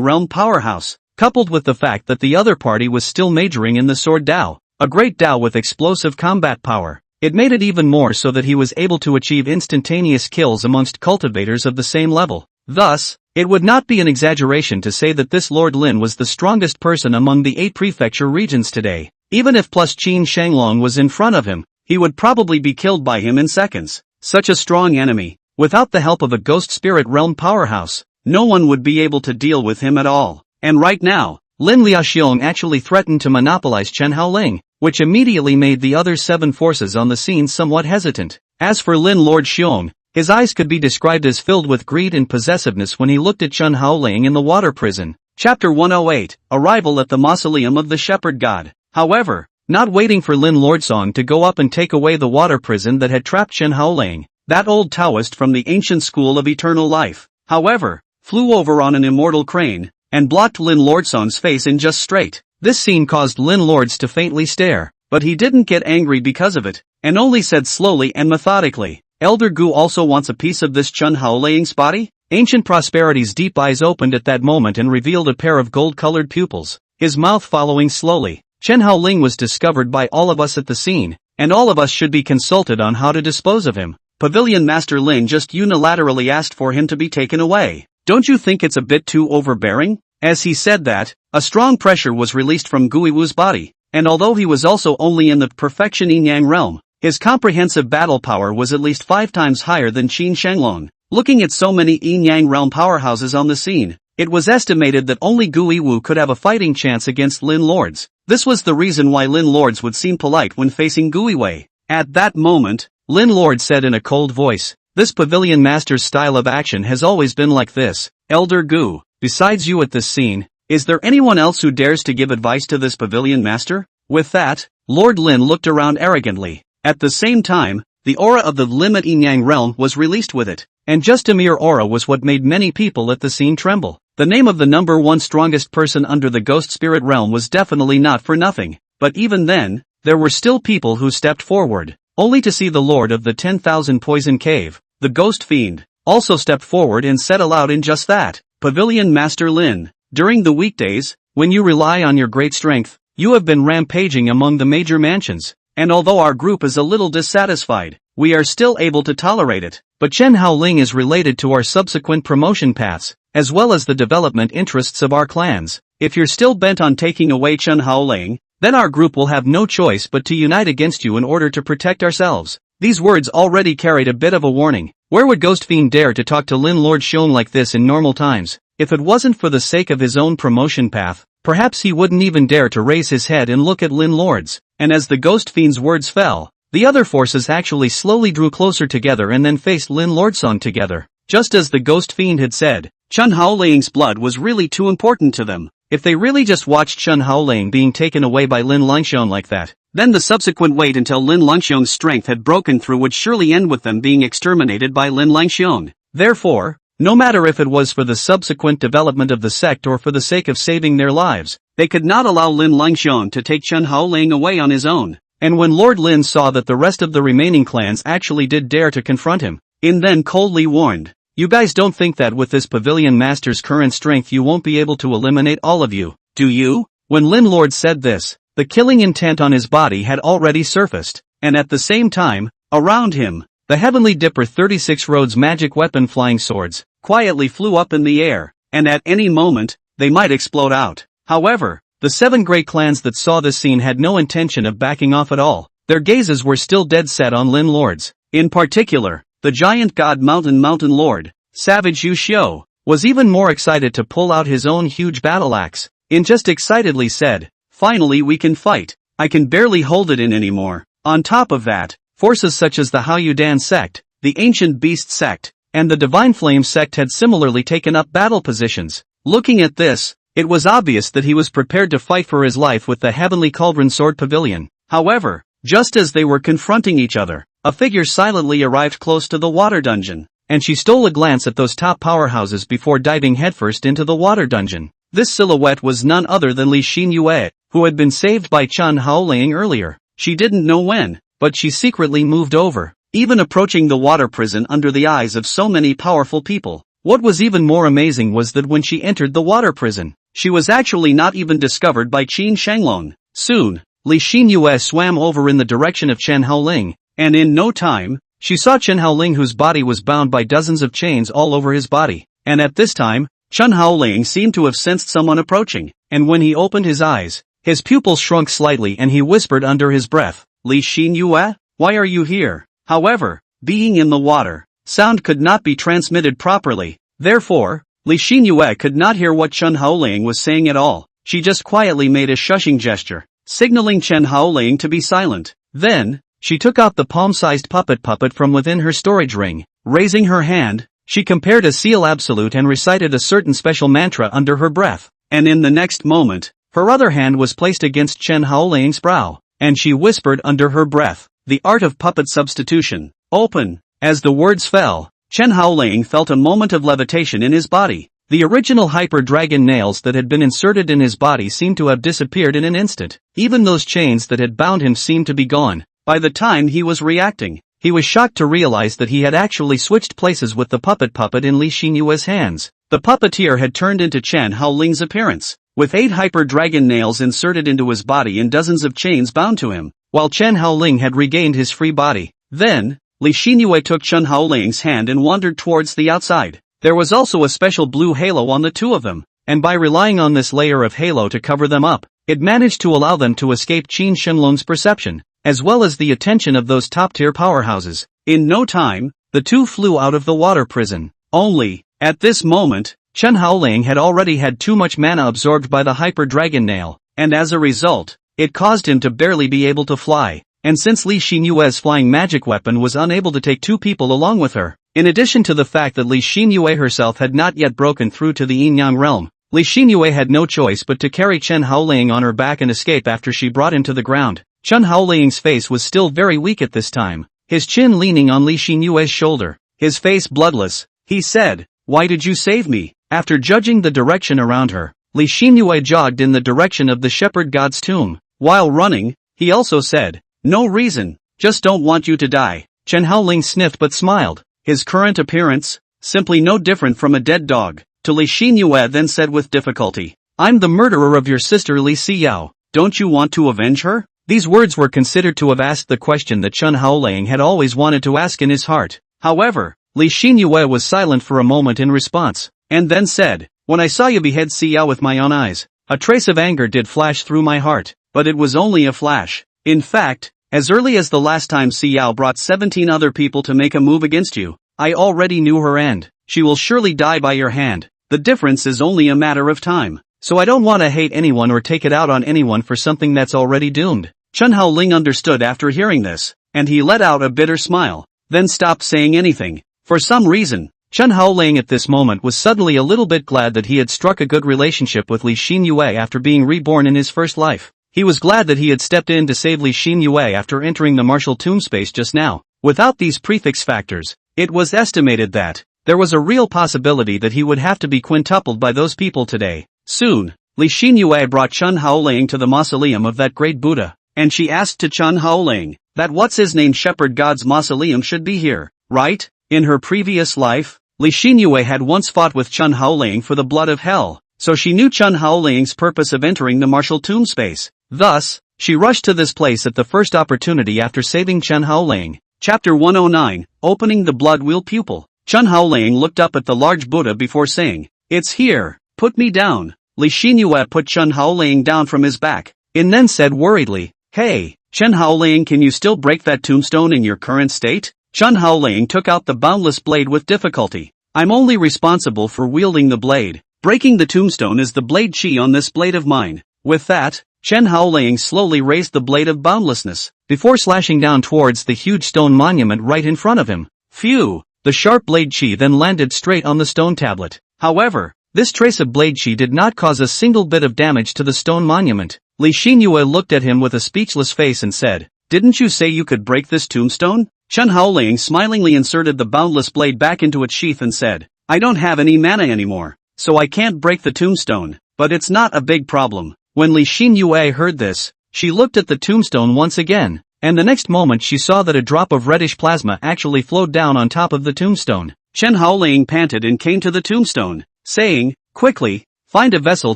realm powerhouse, coupled with the fact that the other party was still majoring in the sword Dao, a great Dao with explosive combat power. It made it even more so that he was able to achieve instantaneous kills amongst cultivators of the same level. Thus, it would not be an exaggeration to say that this Lord Lin was the strongest person among the 8 prefecture regions today. Even if plus Qin Shanglong was in front of him, he would probably be killed by him in seconds. Such a strong enemy, without the help of a ghost spirit realm powerhouse, no one would be able to deal with him at all. And right now, Lin Liaoxiong actually threatened to monopolize Chen Haoling, which immediately made the other 7 forces on the scene somewhat hesitant. As for Lin Lord Xiong, his eyes could be described as filled with greed and possessiveness when he looked at Chen Haoling in the water prison. Chapter 108, Arrival at the Mausoleum of the Shepherd God. However, not waiting for Lin Lordsong to go up and take away the water prison that had trapped Chen Haoling, that old Taoist from the ancient school of eternal life, however, flew over on an immortal crane, and blocked Lin Lordsong's face in just straight. This scene caused Lin Lords to faintly stare, but he didn't get angry because of it, and only said slowly and methodically, Elder Gu also wants a piece of this Chen Haoling's body? Ancient Prosperity's deep eyes opened at that moment and revealed a pair of gold-colored pupils, his mouth following slowly. Chen Haoling was discovered by all of us at the scene, and all of us should be consulted on how to dispose of him. Pavilion Master Lin just unilaterally asked for him to be taken away. Don't you think it's a bit too overbearing? As he said that, a strong pressure was released from Guiwu's body, and although he was also only in the perfection yin-yang realm, his comprehensive battle power was at least 5 times higher than Qin Shanglong. Looking at so many yin-yang realm powerhouses on the scene, it was estimated that only Gui Wu could have a fighting chance against Lin Lords. This was the reason why Lin Lords would seem polite when facing Gui Wei. At that moment, Lin Lord said in a cold voice, "This pavilion master's style of action has always been like this. Elder Gu, besides you at this scene, is there anyone else who dares to give advice to this pavilion master?" With that, Lord Lin looked around arrogantly. At the same time, the aura of the limit yin-yang realm was released with it, and just a mere aura was what made many people at the scene tremble. The name of the number one strongest person under the ghost spirit realm was definitely not for nothing, but even then, there were still people who stepped forward, only to see the Lord of the 10,000 Poison Cave, the Ghost Fiend, also step forward and said aloud in just that, "Pavilion Master Lin, during the weekdays, when you rely on your great strength, you have been rampaging among the major mansions, and although our group is a little dissatisfied, we are still able to tolerate it, but Chen Haoling is related to our subsequent promotion paths, as well as the development interests of our clans. If you're still bent on taking away Chen Haoling, then our group will have no choice but to unite against you in order to protect ourselves." These words already carried a bit of a warning. Where would Ghost Fiend dare to talk to Lin Lord Xiong like this in normal times? If it wasn't for the sake of his own promotion path, perhaps he wouldn't even dare to raise his head and look at Lin Lords. And as the Ghost Fiend's words fell, the other forces actually slowly drew closer together and then faced Lin Lordsong together. Just as the Ghost Fiend had said, Chen Haoling's blood was really too important to them. If they really just watched Chen Haoling being taken away by Lin Langxiong like that, then the subsequent wait until Lin Langxiong's strength had broken through would surely end with them being exterminated by Lin Langxiong. Therefore, no matter if it was for the subsequent development of the sect or for the sake of saving their lives, they could not allow Lin Langxiong to take Chen Haoling away on his own. And when Lord Lin saw that the rest of the remaining clans actually did dare to confront him, In then coldly warned, "You guys don't think that with this pavilion master's current strength you won't be able to eliminate all of you, do you?" When Lin Lord said this, the killing intent on his body had already surfaced, and at the same time, around him, the Heavenly Dipper 36 Roads magic weapon flying swords, quietly flew up in the air, and at any moment, they might explode out. However, the 7 great clans that saw this scene had no intention of backing off at all. Their gazes were still dead set on Lin Lords. In particular, the giant god Mountain Lord, Savage Yu Xiu, was even more excited to pull out his own huge battle axe, and just excitedly said, "Finally we can fight. I can barely hold it in anymore." On top of that, forces such as the Haoyudan sect, the Ancient Beast sect, and the Divine Flame sect had similarly taken up battle positions. Looking at this, it was obvious that he was prepared to fight for his life with the Heavenly Cauldron Sword Pavilion. However, just as they were confronting each other, a figure silently arrived close to the water dungeon, and she stole a glance at those top powerhouses before diving headfirst into the water dungeon. This silhouette was none other than Li Xinyue, who had been saved by Chen Haoling earlier. She didn't know when, but she secretly moved over, even approaching the water prison under the eyes of so many powerful people. What was even more amazing was that when she entered the water prison, she was actually not even discovered by Qin Shanglong. Soon, Li Xinyue swam over in the direction of Chen Haoling, and in no time, she saw Chen Haoling whose body was bound by dozens of chains all over his body, and at this time, Chen Haoling seemed to have sensed someone approaching, and when he opened his eyes, his pupils shrunk slightly and he whispered under his breath, "Li Xinyue, why are you here?" However, being in the water, sound could not be transmitted properly, therefore, Li Xinyue could not hear what Chen Haoling was saying at all. She just quietly made a shushing gesture, signaling Chen Haoling to be silent. Then, she took out the palm-sized puppet from within her storage ring. Raising her hand, she compared a seal absolute and recited a certain special mantra under her breath. And in the next moment, her other hand was placed against Chen Haoling's brow, and she whispered under her breath, "The art of puppet substitution. Open." As the words fell, Chen Haoling felt a moment of levitation in his body. The original hyper dragon nails that had been inserted in his body seemed to have disappeared in an instant. Even those chains that had bound him seemed to be gone. By the time he was reacting, he was shocked to realize that he had actually switched places with the puppet in Li Xinyue's hands. The puppeteer had turned into Chen Haoling's appearance, with 8 hyper dragon nails inserted into his body and dozens of chains bound to him, while Chen Haoling had regained his free body. Then, Li Xinyue took Chen Haoling's hand and wandered towards the outside. There was also a special blue halo on the two of them, and by relying on this layer of halo to cover them up, it managed to allow them to escape Qin Shenlong's perception, as well as the attention of those top-tier powerhouses. In no time, the two flew out of the water prison. Only, at this moment, Chen Haoling had already had too much mana absorbed by the hyper dragon nail, and as a result, it caused him to barely be able to fly. And since Li Xinyue's flying magic weapon was unable to take two people along with her, in addition to the fact that Li Xinyue herself had not yet broken through to the Yin-Yang realm, Li Xinyue had no choice but to carry Chen Haoling on her back and escape after she brought him to the ground. Chen Haoling's face was still very weak at this time, his chin leaning on Li Xinyue's shoulder, his face bloodless. He said, "Why did you save me?" After judging the direction around her, Li Xinyue jogged in the direction of the shepherd god's tomb. While running, he also said, "No reason, just don't want you to die." Chen Haoling sniffed but smiled, his current appearance, simply no different from a dead dog. To Li Xinyue then said with difficulty, "I'm the murderer of your sister Li Xiao, don't you want to avenge her?" These words were considered to have asked the question that Chen Haoling had always wanted to ask in his heart. However, Li Xinyue was silent for a moment in response, and then said, "When I saw you behead Xiao with my own eyes, a trace of anger did flash through my heart, but it was only a flash. In fact, as early as the last time Xiao brought 17 other people to make a move against you, I already knew her end. She will surely die by your hand. The difference is only a matter of time. So I don't want to hate anyone or take it out on anyone for something that's already doomed." Chen Haoling understood after hearing this, and he let out a bitter smile, then stopped saying anything. For some reason, Chen Haoling at this moment was suddenly a little bit glad that he had struck a good relationship with Li Xinyue after being reborn in his first life. He was glad that he had stepped in to save Li Xinyue after entering the martial tomb space just now. Without these prefix factors, it was estimated that there was a real possibility that he would have to be quintupled by those people today. Soon, Li Xinyue brought Chen Haoling to the mausoleum of that great Buddha, and she asked to Chen Haoling that what's-his-name shepherd god's mausoleum should be here, right? In her previous life, Li Xinyue had once fought with Chen Haoling for the blood of hell, so she knew Chen Haoling's purpose of entering the martial tomb space. Thus, she rushed to this place at the first opportunity after saving Chen Haoling. Chapter 109, Opening the Blood Wheel Pupil. Chen Haoling looked up at the large Buddha before saying, "It's here, put me down." Li Xinyue put Chen Haoling down from his back, and then said worriedly, "Hey, Chen Haoling, can you still break that tombstone in your current state?" Chen Haoling took out the boundless blade with difficulty. "I'm only responsible for wielding the blade. Breaking the tombstone is the blade chi on this blade of mine." With that, Chen Haoling slowly raised the blade of boundlessness, before slashing down towards the huge stone monument right in front of him. Phew! The sharp blade chi then landed straight on the stone tablet. However, this trace of blade chi did not cause a single bit of damage to the stone monument. Li Xinyue looked at him with a speechless face and said, "Didn't you say you could break this tombstone?" Chen Haoling smilingly inserted the boundless blade back into its sheath and said, "I don't have any mana anymore, so I can't break the tombstone, but it's not a big problem." When Li Xinyue heard this, she looked at the tombstone once again, and the next moment she saw that a drop of reddish plasma actually flowed down on top of the tombstone. Chen Haoling panted and came to the tombstone, saying, "Quickly, find a vessel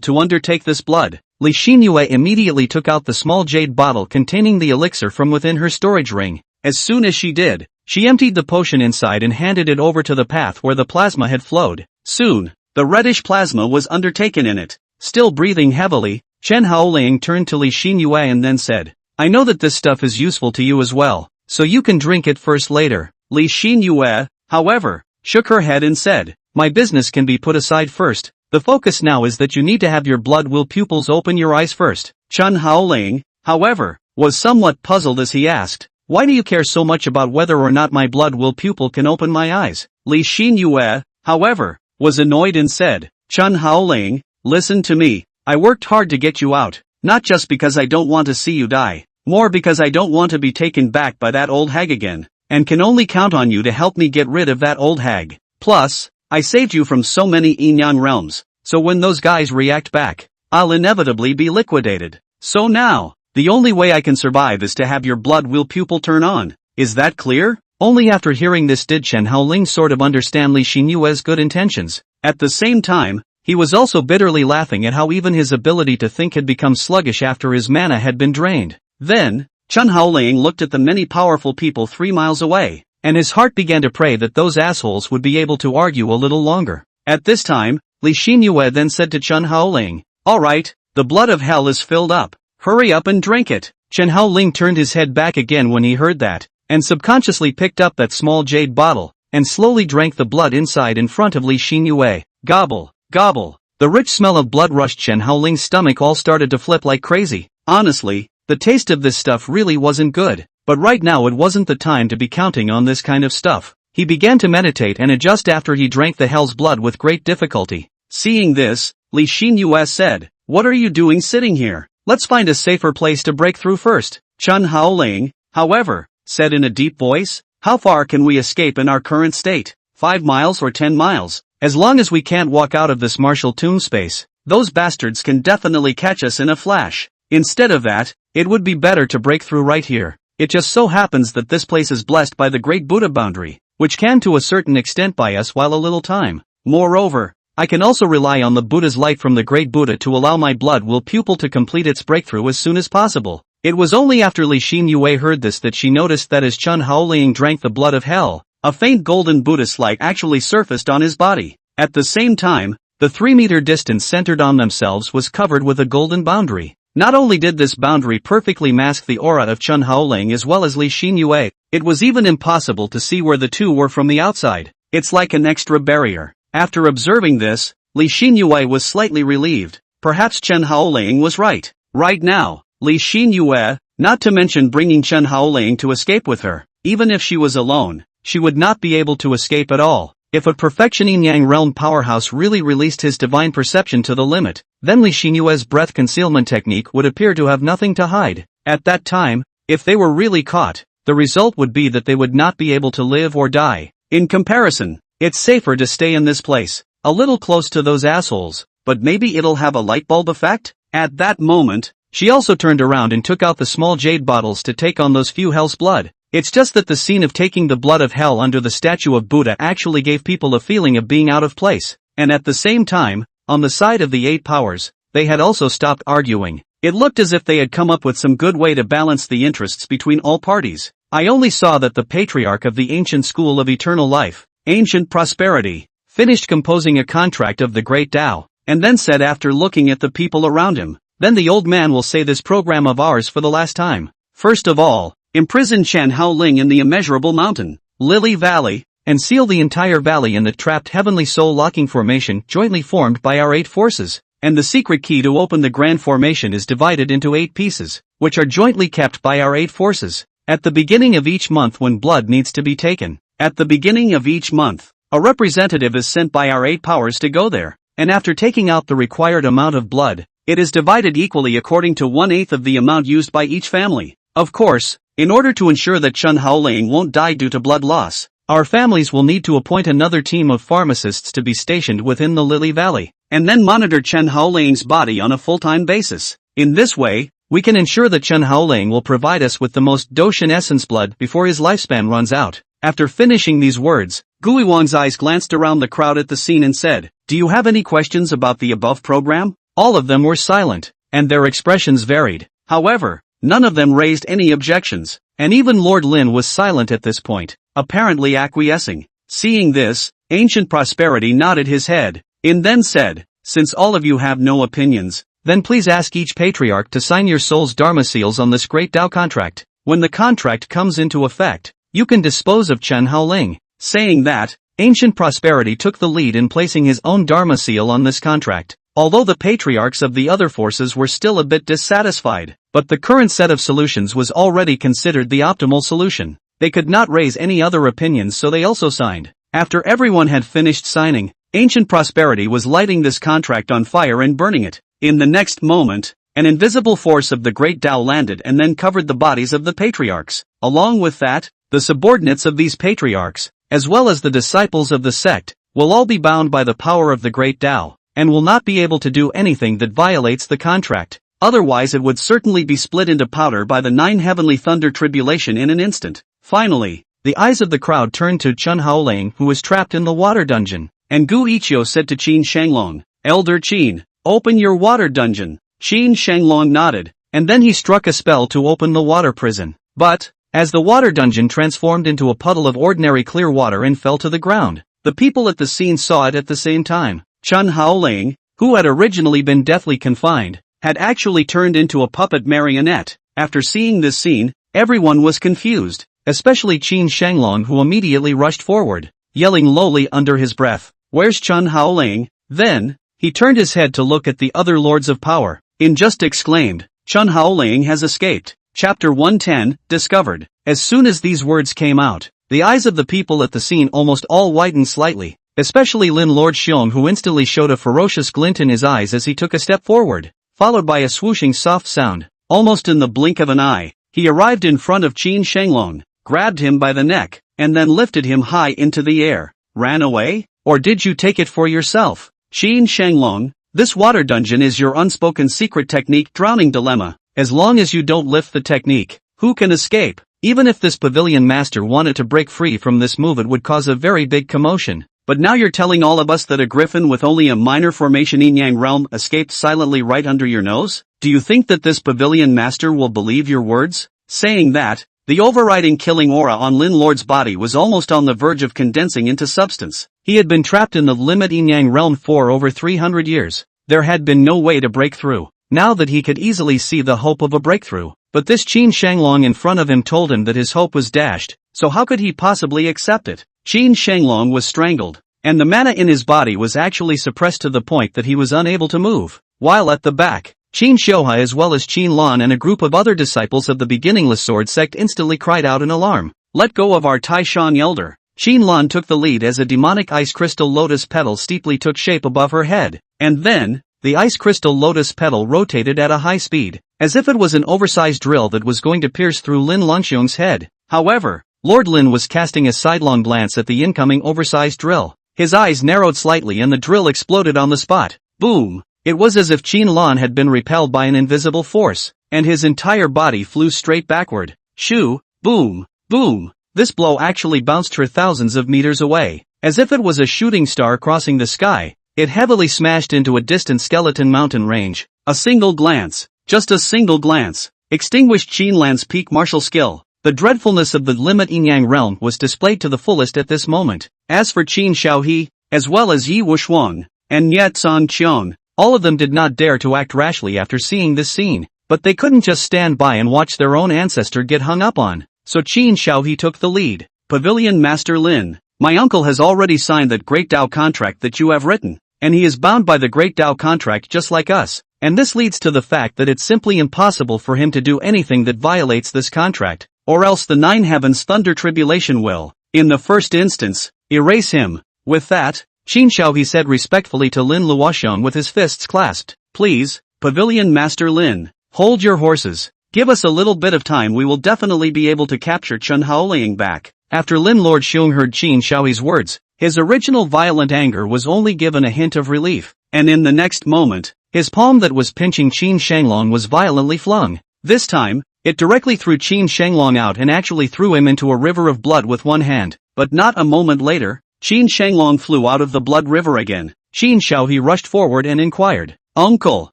to undertake this blood." Li Xinyue immediately took out the small jade bottle containing the elixir from within her storage ring. As soon as she did, she emptied the potion inside and handed it over to the path where the plasma had flowed. Soon, the reddish plasma was undertaken in it. Still breathing heavily, Chen Haoling turned to Li Xinyue and then said, "I know that this stuff is useful to you as well, so you can drink it first later." Li Xinyue, however, shook her head and said, "My business can be put aside first. The focus now is that you need to have your blood will pupils open your eyes first." Chen Haoling, however, was somewhat puzzled as he asked, "Why do you care so much about whether or not my blood will pupil can open my eyes?" Li Xinyue, however, was annoyed and said, "Chen Haoling, listen to me. I worked hard to get you out, not just because I don't want to see you die, more because I don't want to be taken back by that old hag again, and can only count on you to help me get rid of that old hag. Plus, I saved you from so many Yin-Yang realms, so when those guys react back, I'll inevitably be liquidated. So now, the only way I can survive is to have your blood will pupil turn on. Is that clear?" Only after hearing this did Chen Haoling sort of understand Li Xinyue's good intentions. At the same time, he was also bitterly laughing at how even his ability to think had become sluggish after his mana had been drained. Then, Chen Haoling looked at the many powerful people 3 miles away, and his heart began to pray that those assholes would be able to argue a little longer. At this time, Li Xinyue then said to Chen Haoling, "Alright, the blood of hell is filled up. Hurry up and drink it." Chen Haoling turned his head back again when he heard that, and subconsciously picked up that small jade bottle. and slowly drank the blood inside in front of Li Xinyue. Gobble, gobble. The rich smell of blood rushed Chen Haoling's stomach all started to flip like crazy. Honestly, the taste of this stuff really wasn't good, but right now it wasn't the time to be counting on this kind of stuff. He began to meditate and adjust after he drank the hell's blood with great difficulty. Seeing this, Li Xinyue said, "What are you doing sitting here? Let's find a safer place to break through first." Chen Haoling, however, said in a deep voice, "How far can we escape in our current state? 5 miles or 10 miles? As long as we can't walk out of this martial tomb space, those bastards can definitely catch us in a flash. Instead of that, it would be better to break through right here. It just so happens that this place is blessed by the Great Buddha boundary, which can to a certain extent buy us while a little time. Moreover, I can also rely on the Buddha's light from the Great Buddha to allow my blood will pupil to complete its breakthrough as soon as possible." It was only after Li Xinyue heard this that she noticed that as Chen Haoling drank the blood of hell, a faint golden Buddhist light actually surfaced on his body. At the same time, the 3-meter distance centered on themselves was covered with a golden boundary. Not only did this boundary perfectly mask the aura of Chen Haoling as well as Li Xinyue, it was even impossible to see where the two were from the outside. It's like an extra barrier. After observing this, Li Xinyue was slightly relieved. Perhaps Chen Haoling was right. Right now, Li Xinyue, not to mention bringing Chen Haoling to escape with her, even if she was alone, she would not be able to escape at all. If a perfection yin-yang realm powerhouse really released his divine perception to the limit, then Li Xinyue's breath concealment technique would appear to have nothing to hide. At that time, if they were really caught, the result would be that they would not be able to live or die. In comparison, it's safer to stay in this place, a little close to those assholes, but maybe it'll have a light bulb effect? At that moment, she also turned around and took out the small jade bottles to take on those few hell's blood. It's just that the scene of taking the blood of hell under the statue of Buddha actually gave people a feeling of being out of place, and at the same time, on the side of the 8 powers, they had also stopped arguing. It looked as if they had come up with some good way to balance the interests between all parties. I only saw that the patriarch of the ancient school of eternal life, ancient prosperity, finished composing a contract of the great Tao, and then said after looking at the people around him, "Then the old man will say this program of ours for the last time. First of all, imprison Chen Haoling in the immeasurable mountain, Lily Valley, and seal the entire valley in the trapped heavenly soul locking formation jointly formed by our 8 forces, and the secret key to open the grand formation is divided into 8 pieces, which are jointly kept by our 8 forces. At the beginning of each month when blood needs to be taken, at the beginning of each month, a representative is sent by our 8 powers to go there, and after taking out the required amount of blood, it is divided equally according to 1/8 of the amount used by each family. Of course, in order to ensure that Chen Haoling won't die due to blood loss, our families will need to appoint another team of pharmacists to be stationed within the Lily Valley, and then monitor Chen Haoling's body on a full-time basis. In this way, we can ensure that Chen Haoling will provide us with the most Doshin essence blood before his lifespan runs out." After finishing these words, Guiwang's eyes glanced around the crowd at the scene and said, "Do you have any questions about the above program?" All of them were silent, and their expressions varied. However, none of them raised any objections, and even Lord Lin was silent at this point, apparently acquiescing. Seeing this, Ancient Prosperity nodded his head, and then said, "Since all of you have no opinions, then please ask each patriarch to sign your soul's dharma seals on this great Tao contract. When the contract comes into effect, you can dispose of Chen Haoling." Saying that, Ancient Prosperity took the lead in placing his own dharma seal on this contract. Although the patriarchs of the other forces were still a bit dissatisfied, but the current set of solutions was already considered the optimal solution. They could not raise any other opinions, so they also signed. After everyone had finished signing, Ancient Prosperity was lighting this contract on fire and burning it. In the next moment, an invisible force of the Great Tao landed and then covered the bodies of the patriarchs. Along with that, the subordinates of these patriarchs, as well as the disciples of the sect, will all be bound by the power of the Great Tao, and will not be able to do anything that violates the contract. Otherwise it would certainly be split into powder by the 9 heavenly thunder tribulation in an instant. Finally, the eyes of the crowd turned to Chen Haoling, who was trapped in the water dungeon, and Gu Ichio said to Qin Shanglong, "Elder Qin, open your water dungeon." Qin Shanglong nodded, and then he struck a spell to open the water prison. But, as the water dungeon transformed into a puddle of ordinary clear water and fell to the ground, the people at the scene saw it at the same time. Chen Haoling, who had originally been deathly confined, had actually turned into a puppet marionette. After seeing this scene, everyone was confused, especially Qin Shanglong, who immediately rushed forward. yelling lowly under his breath, "Where's Chen Haoling?" Then, he turned his head to look at the other lords of power, and just exclaimed, "Chen Haoling has escaped." Chapter 110, Discovered. As soon as these words came out, the eyes of the people at the scene almost all widened slightly, especially Lin Lord Xiong, who instantly showed a ferocious glint in his eyes as he took a step forward, followed by a swooshing soft sound. Almost in the blink of an eye, he arrived in front of Qin Shenglong, grabbed him by the neck, and then lifted him high into the air. "Ran away? Or did you take it for yourself?" "Qin Shenglong, this water dungeon is your unspoken secret technique drowning dilemma. As long as you don't lift the technique, who can escape?" Even if this pavilion master wanted to break free from this move, it would cause a very big commotion. But now you're telling all of us that a griffin with only a minor formation in Yang realm escaped silently right under your nose? Do you think that this pavilion master will believe your words? Saying that, the overriding killing aura on Lin Lord's body was almost on the verge of condensing into substance. He had been trapped in the limit Yin Yang realm for over 300 years. There had been no way to break through. Now that he could easily see the hope of a breakthrough. But this Qin Shenglong in front of him told him that his hope was dashed, so how could he possibly accept it? Qin Shenglong was strangled, and the mana in his body was actually suppressed to the point that he was unable to move. While at the back, Qin Xiuhai as well as Qin Lan and a group of other disciples of the beginningless sword sect instantly cried out in alarm. "Let go of our Taishan elder." Qin Lan took the lead as a demonic ice crystal lotus petal steeply took shape above her head, and then, the ice crystal lotus petal rotated at a high speed, as if it was an oversized drill that was going to pierce through Lin Longxiong's head. However, Lord Lin was casting a sidelong glance at the incoming oversized drill. His eyes narrowed slightly and the drill exploded on the spot. Boom! It was as if Qin Lan had been repelled by an invisible force, and his entire body flew straight backward. Shoo! Boom! Boom! This blow actually bounced her thousands of meters away. As if it was a shooting star crossing the sky, it heavily smashed into a distant skeleton mountain range. A single glance, just a single glance, extinguished Qin Lan's peak martial skill. The dreadfulness of the limit Yin-Yang realm was displayed to the fullest at this moment. As for Qin Xiaohe, as well as Yi Wushuang, and Nye Zan Qiong, all of them did not dare to act rashly after seeing this scene. But they couldn't just stand by and watch their own ancestor get hung up on. So Qin Xiaohe took the lead. "Pavilion Master Lin, my uncle has already signed that Great Dao contract that you have written, and he is bound by the Great Dao contract just like us, and this leads to the fact that it's simply impossible for him to do anything that violates this contract, or else the Nine Heavens Thunder Tribulation will, in the first instance, erase him." With that, Qin Xiaohe said respectfully to Lin Luoxiong with his fists clasped, "Please, Pavilion Master Lin, hold your horses. Give us a little bit of time, we will definitely be able to capture Chen Haoling back." After Lin Lord Xiong heard Qin Xiaohe's words, his original violent anger was only given a hint of relief, and in the next moment, his palm that was pinching Qin Shenglong was violently flung. This time, it directly threw Qin Shenglong out and actually threw him into a river of blood with one hand. But not a moment later, Qin Shenglong flew out of the blood river again. Qin Xiaohe rushed forward and inquired, "Uncle,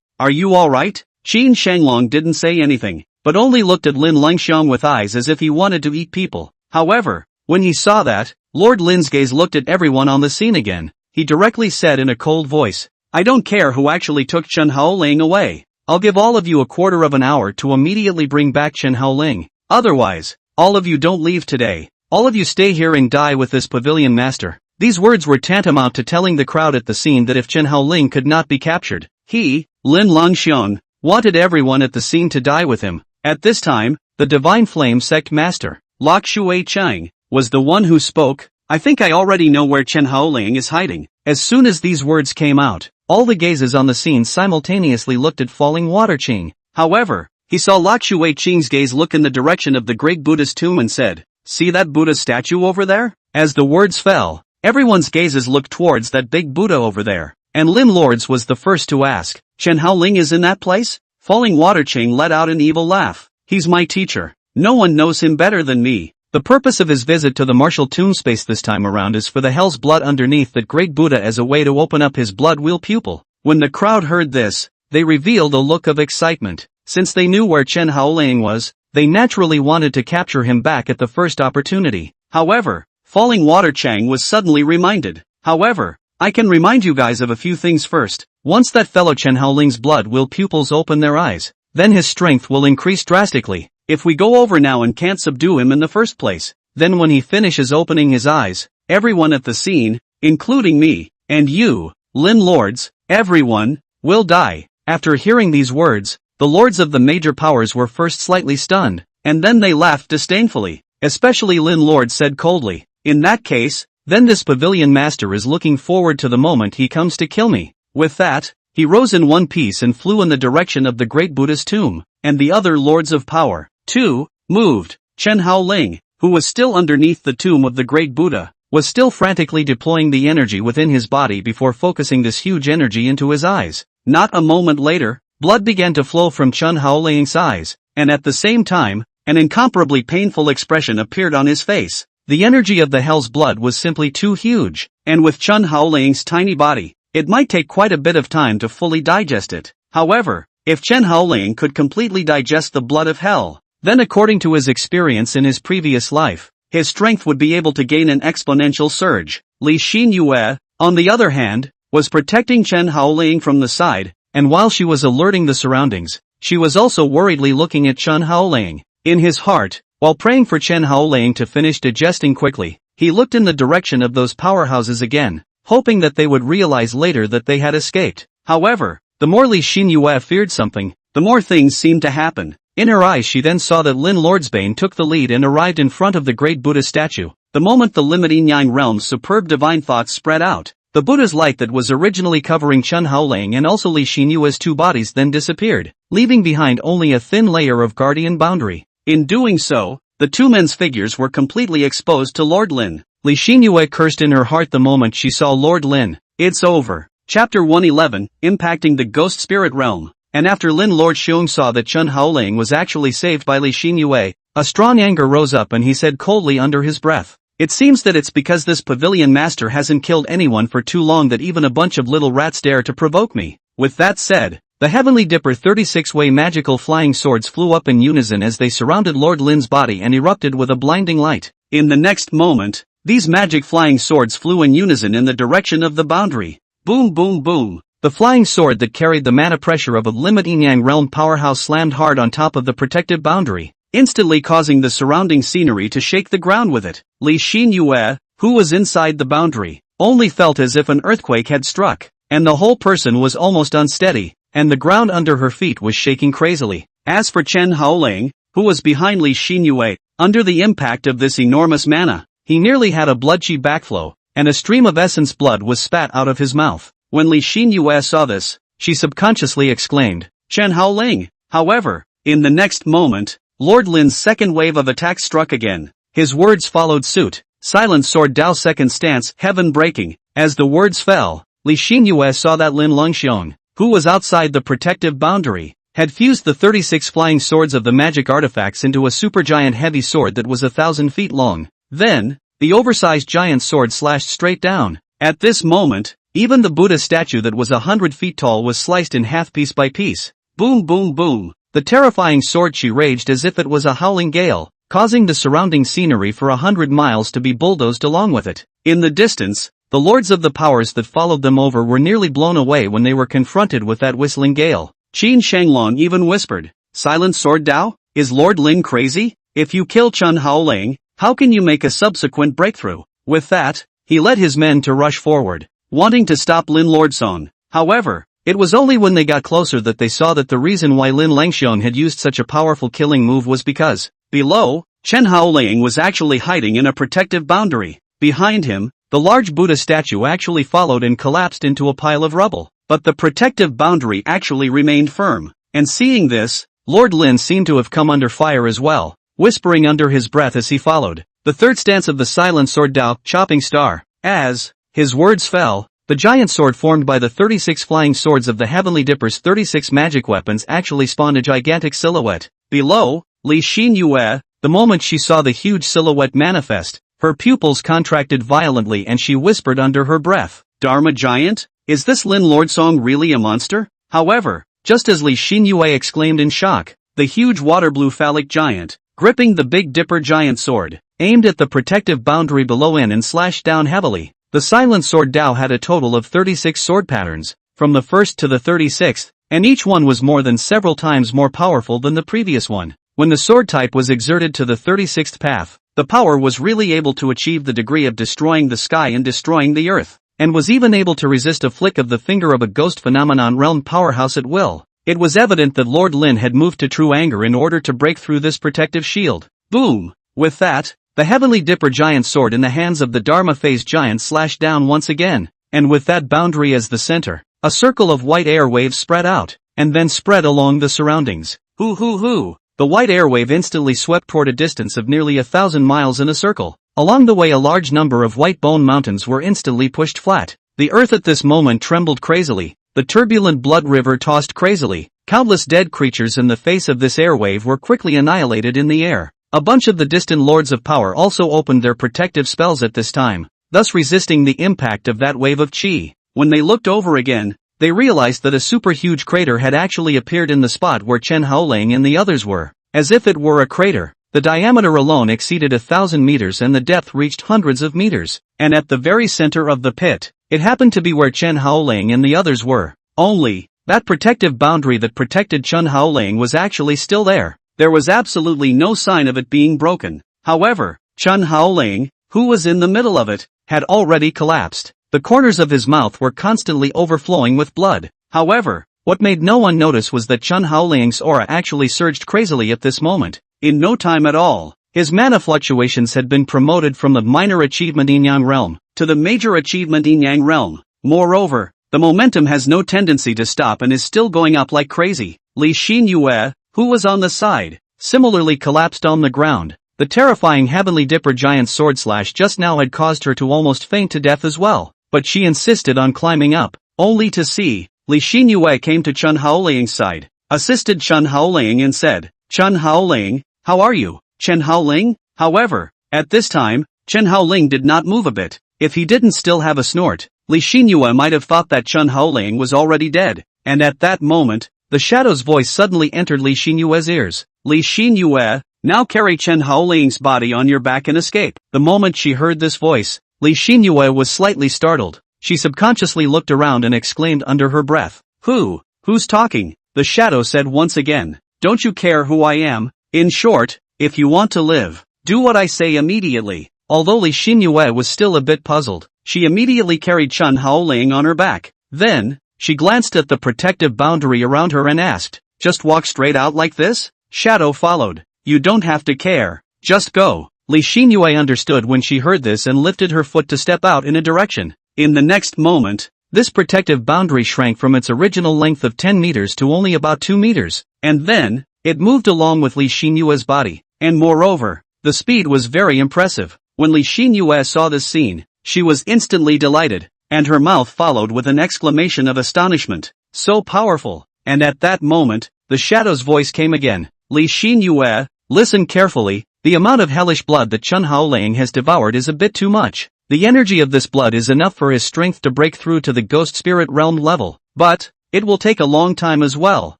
are you alright?" Qin Shenglong didn't say anything, but only looked at Lin Longxiong with eyes as if he wanted to eat people. However, when he saw that, Lord Lin's gaze looked at everyone on the scene again. He directly said in a cold voice, "I don't care who actually took Chen Haoling away. I'll give all of you a quarter of an hour to immediately bring back Chen Haoling. Otherwise, all of you don't leave today. All of you stay here and die with this pavilion master." These words were tantamount to telling the crowd at the scene that if Chen Haoling could not be captured, he, Lin Longxiong, wanted everyone at the scene to die with him. At this time, the Divine Flame Sect Master, Lok Shui Chang, was the one who spoke. "I think I already know where Chen Haoling is hiding." As soon as these words came out, all the gazes on the scene simultaneously looked at falling water Qing. However, he saw Lok Shui Qing's gaze look in the direction of the great Buddha's tomb and said, "See that Buddha statue over there?" As the words fell, everyone's gazes looked towards that big Buddha over there, and Lin Lord's was the first to ask, "Chen Haoling is in that place?" Falling water Qing let out an evil laugh. "He's my teacher. No one knows him better than me." The purpose of his visit to the martial tomb space this time around is for the hell's blood underneath that great Buddha as a way to open up his blood wheel pupil. When the crowd heard this, they revealed a look of excitement. Since they knew where Chen Haoling was, they naturally wanted to capture him back at the first opportunity. However, Falling Water Chang was suddenly reminded. "However, I can remind you guys of a few things first. Once that fellow Chen Haoling's blood will pupils open their eyes, then his strength will increase drastically. If we go over now and can't subdue him in the first place, then when he finishes opening his eyes, everyone at the scene, including me, and you, Lin Lords, everyone, will die. After hearing these words, the lords of the major powers were first slightly stunned, and then they laughed disdainfully. Especially Lin Lord said coldly, "In that case, then this pavilion master is looking forward to the moment he comes to kill me." With that, he rose in one piece and flew in the direction of the great Buddha's tomb, and the other lords of power, too, moved. Chen Haoling, who was still underneath the tomb of the great Buddha, was still frantically deploying the energy within his body before focusing this huge energy into his eyes. Not a moment later, blood began to flow from Chen Haoling's eyes, and at the same time, an incomparably painful expression appeared on his face. The energy of the hell's blood was simply too huge, and with Chen Haoling's tiny body, it might take quite a bit of time to fully digest it. However, if Chen Haoling could completely digest the blood of hell, then according to his experience in his previous life, his strength would be able to gain an exponential surge. Li Xinyue, on the other hand, was protecting Chen Haoling from the side, and while she was alerting the surroundings, she was also worriedly looking at Chen Haoling. In his heart, while praying for Chen Haoling to finish digesting quickly, he looked in the direction of those powerhouses again, hoping that they would realize later that they had escaped. However, the more Li Xinyue feared something, the more things seemed to happen. In her eyes she then saw that Lin Lordsbane took the lead and arrived in front of the great Buddha statue. The moment the limiting Yang realm's superb divine thoughts spread out, the Buddha's light that was originally covering Chen Haoling and also Li Xinyue's two bodies then disappeared, leaving behind only a thin layer of guardian boundary. In doing so, the two men's figures were completely exposed to Lord Lin. Li Xinyue cursed in her heart the moment she saw Lord Lin. It's over. Chapter 111, Impacting the Ghost Spirit Realm. And after Lin Lord Xiong saw that Chen Haoling was actually saved by Li Xinyue, a strong anger rose up and he said coldly under his breath, "It seems that it's because this pavilion master hasn't killed anyone for too long that even a bunch of little rats dare to provoke me." With that said, the Heavenly Dipper 36-way magical flying swords flew up in unison as they surrounded Lord Lin's body and erupted with a blinding light. In the next moment, these magic flying swords flew in unison in the direction of the boundary. Boom boom boom. The flying sword that carried the mana pressure of a limiting Yang realm powerhouse slammed hard on top of the protective boundary, instantly causing the surrounding scenery to shake the ground with it. Li Xinyue, who was inside the boundary, only felt as if an earthquake had struck, and the whole person was almost unsteady, and the ground under her feet was shaking crazily. As for Chen Haoling, who was behind Li Xinyue, under the impact of this enormous mana, he nearly had a blood-chi backflow, and a stream of essence blood was spat out of his mouth. When Li Xinyue saw this, she subconsciously exclaimed, "Chen Haoling!" However, in the next moment, Lord Lin's second wave of attack struck again. His words followed suit. Silent Sword Dao second stance, heaven breaking. As the words fell, Li Xinyue saw that Lin Longxiong, who was outside the protective boundary, had fused the 36 flying swords of the magic artifacts into a supergiant heavy sword that was 1,000 feet long. Then, the oversized giant sword slashed straight down. At this moment, even the Buddha statue that was 100 feet tall was sliced in half piece by piece. Boom boom boom. The terrifying sword chi raged as if it was a howling gale, causing the surrounding scenery for 100 miles to be bulldozed along with it. In the distance, the lords of the powers that followed them over were nearly blown away when they were confronted with that whistling gale. Qin Shanglong even whispered, "Silent Sword Dao? Is Lord Lin crazy? If you kill Chen Haoling, how can you make a subsequent breakthrough?" With that, he led his men to rush forward, wanting to stop Lin Lordsong. However, it was only when they got closer that they saw that the reason why Lin Longxiong had used such a powerful killing move was because, below, Chen Haoling was actually hiding in a protective boundary. Behind him, the large Buddha statue actually followed and collapsed into a pile of rubble. But the protective boundary actually remained firm. And seeing this, Lord Lin seemed to have come under fire as well, whispering under his breath as he followed. The third stance of the Silent Sword Dao, Chopping Star. As his words fell, the giant sword formed by the 36 flying swords of the Heavenly Dipper's 36 magic weapons actually spawned a gigantic silhouette. Below, Li Xinyue, the moment she saw the huge silhouette manifest, her pupils contracted violently and she whispered under her breath, "Dharma Giant? Is this Lin Lordsong really a monster?" However, just as Li Xinyue exclaimed in shock, the huge water-blue phallic giant, gripping the Big Dipper giant sword, aimed at the protective boundary below in and slashed down heavily. The Silent Sword Dao had a total of 36 sword patterns, from the first to the 36th, and each one was more than several times more powerful than the previous one. When the sword type was exerted to the 36th path, the power was really able to achieve the degree of destroying the sky and destroying the earth, and was even able to resist a flick of the finger of a ghost phenomenon realm powerhouse at will. It was evident that Lord Lin had moved to true anger in order to break through this protective shield. Boom! With that, the Heavenly Dipper giant sword in the hands of the Dharma phase giant slashed down once again, and with that boundary as the center, a circle of white air waves spread out, and then spread along the surroundings. Hoo hoo hoo! The white air wave instantly swept toward a distance of nearly 1,000 miles in a circle. Along the way a large number of white bone mountains were instantly pushed flat. The earth at this moment trembled crazily. The turbulent blood river tossed crazily. Countless dead creatures in the face of this airwave were quickly annihilated in the air. A bunch of the distant lords of power also opened their protective spells at this time, thus resisting the impact of that wave of chi. When they looked over again, they realized that a super huge crater had actually appeared in the spot where Chen Haoling and the others were. As if it were a crater, the diameter alone exceeded 1,000 meters and the depth reached hundreds of meters. And at the very center of the pit, it happened to be where Chen Haoling and the others were. Only, that protective boundary that protected Chen Haoling was actually still there. There was absolutely no sign of it being broken. However, Chen Haoling, who was in the middle of it, had already collapsed. The corners of his mouth were constantly overflowing with blood. However, what made no one notice was that Chen Haoling's aura actually surged crazily at this moment. In no time at all, his mana fluctuations had been promoted from the minor achievement Yin Yang realm to the major achievement Yin Yang realm. Moreover, the momentum has no tendency to stop and is still going up like crazy. Li Xinyue, who was on the side, similarly collapsed on the ground. The terrifying Heavenly Dipper giant sword slash just now had caused her to almost faint to death as well, but she insisted on climbing up, only to see Li Xinyue came to Chen Haoling's side, assisted Chen Haoling and said, "Chen Haoling, how are you, Chen Haoling?" However, at this time, Chen Haoling did not move a bit. If he didn't still have a snort, Li Xinyue might have thought that Chen Haoling was already dead, and at that moment, the Shadow's voice suddenly entered Li Xinyue's ears. Li Xinyue, now carry Chen Haoling's body on your back and escape. The moment she heard this voice, Li Xinyue was slightly startled. She subconsciously looked around and exclaimed under her breath, Who's talking? The Shadow said once again, "Don't you care who I am? In short, if you want to live, do what I say immediately." Although Li Xinyue was still a bit puzzled, she immediately carried Chen Haoling on her back. Then, she glanced at the protective boundary around her and asked, "Just walk straight out like this?" Shadow followed. "You don't have to care. Just go." Li Xinyue understood when she heard this and lifted her foot to step out in a direction. In the next moment, this protective boundary shrank from its original length of 10 meters to only about 2 meters, and then, it moved along with Li Xinyue's body, and moreover, the speed was very impressive. When Li Xinyue saw this scene, she was instantly delighted, and her mouth followed with an exclamation of astonishment. So powerful! And at that moment, the Shadow's voice came again. "Li Xinyue, listen carefully, the amount of hellish blood that Chen Haoling has devoured is a bit too much. The energy of this blood is enough for his strength to break through to the ghost spirit realm level, but it will take a long time as well,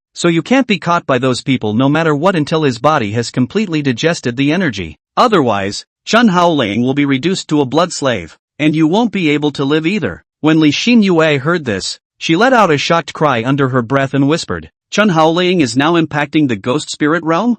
so you can't be caught by those people no matter what until his body has completely digested the energy. Otherwise, Chen Haoling will be reduced to a blood slave, and you won't be able to live either." When Li Xinyue heard this, she let out a shocked cry under her breath and whispered, "Chen Haoling is now impacting the ghost spirit realm?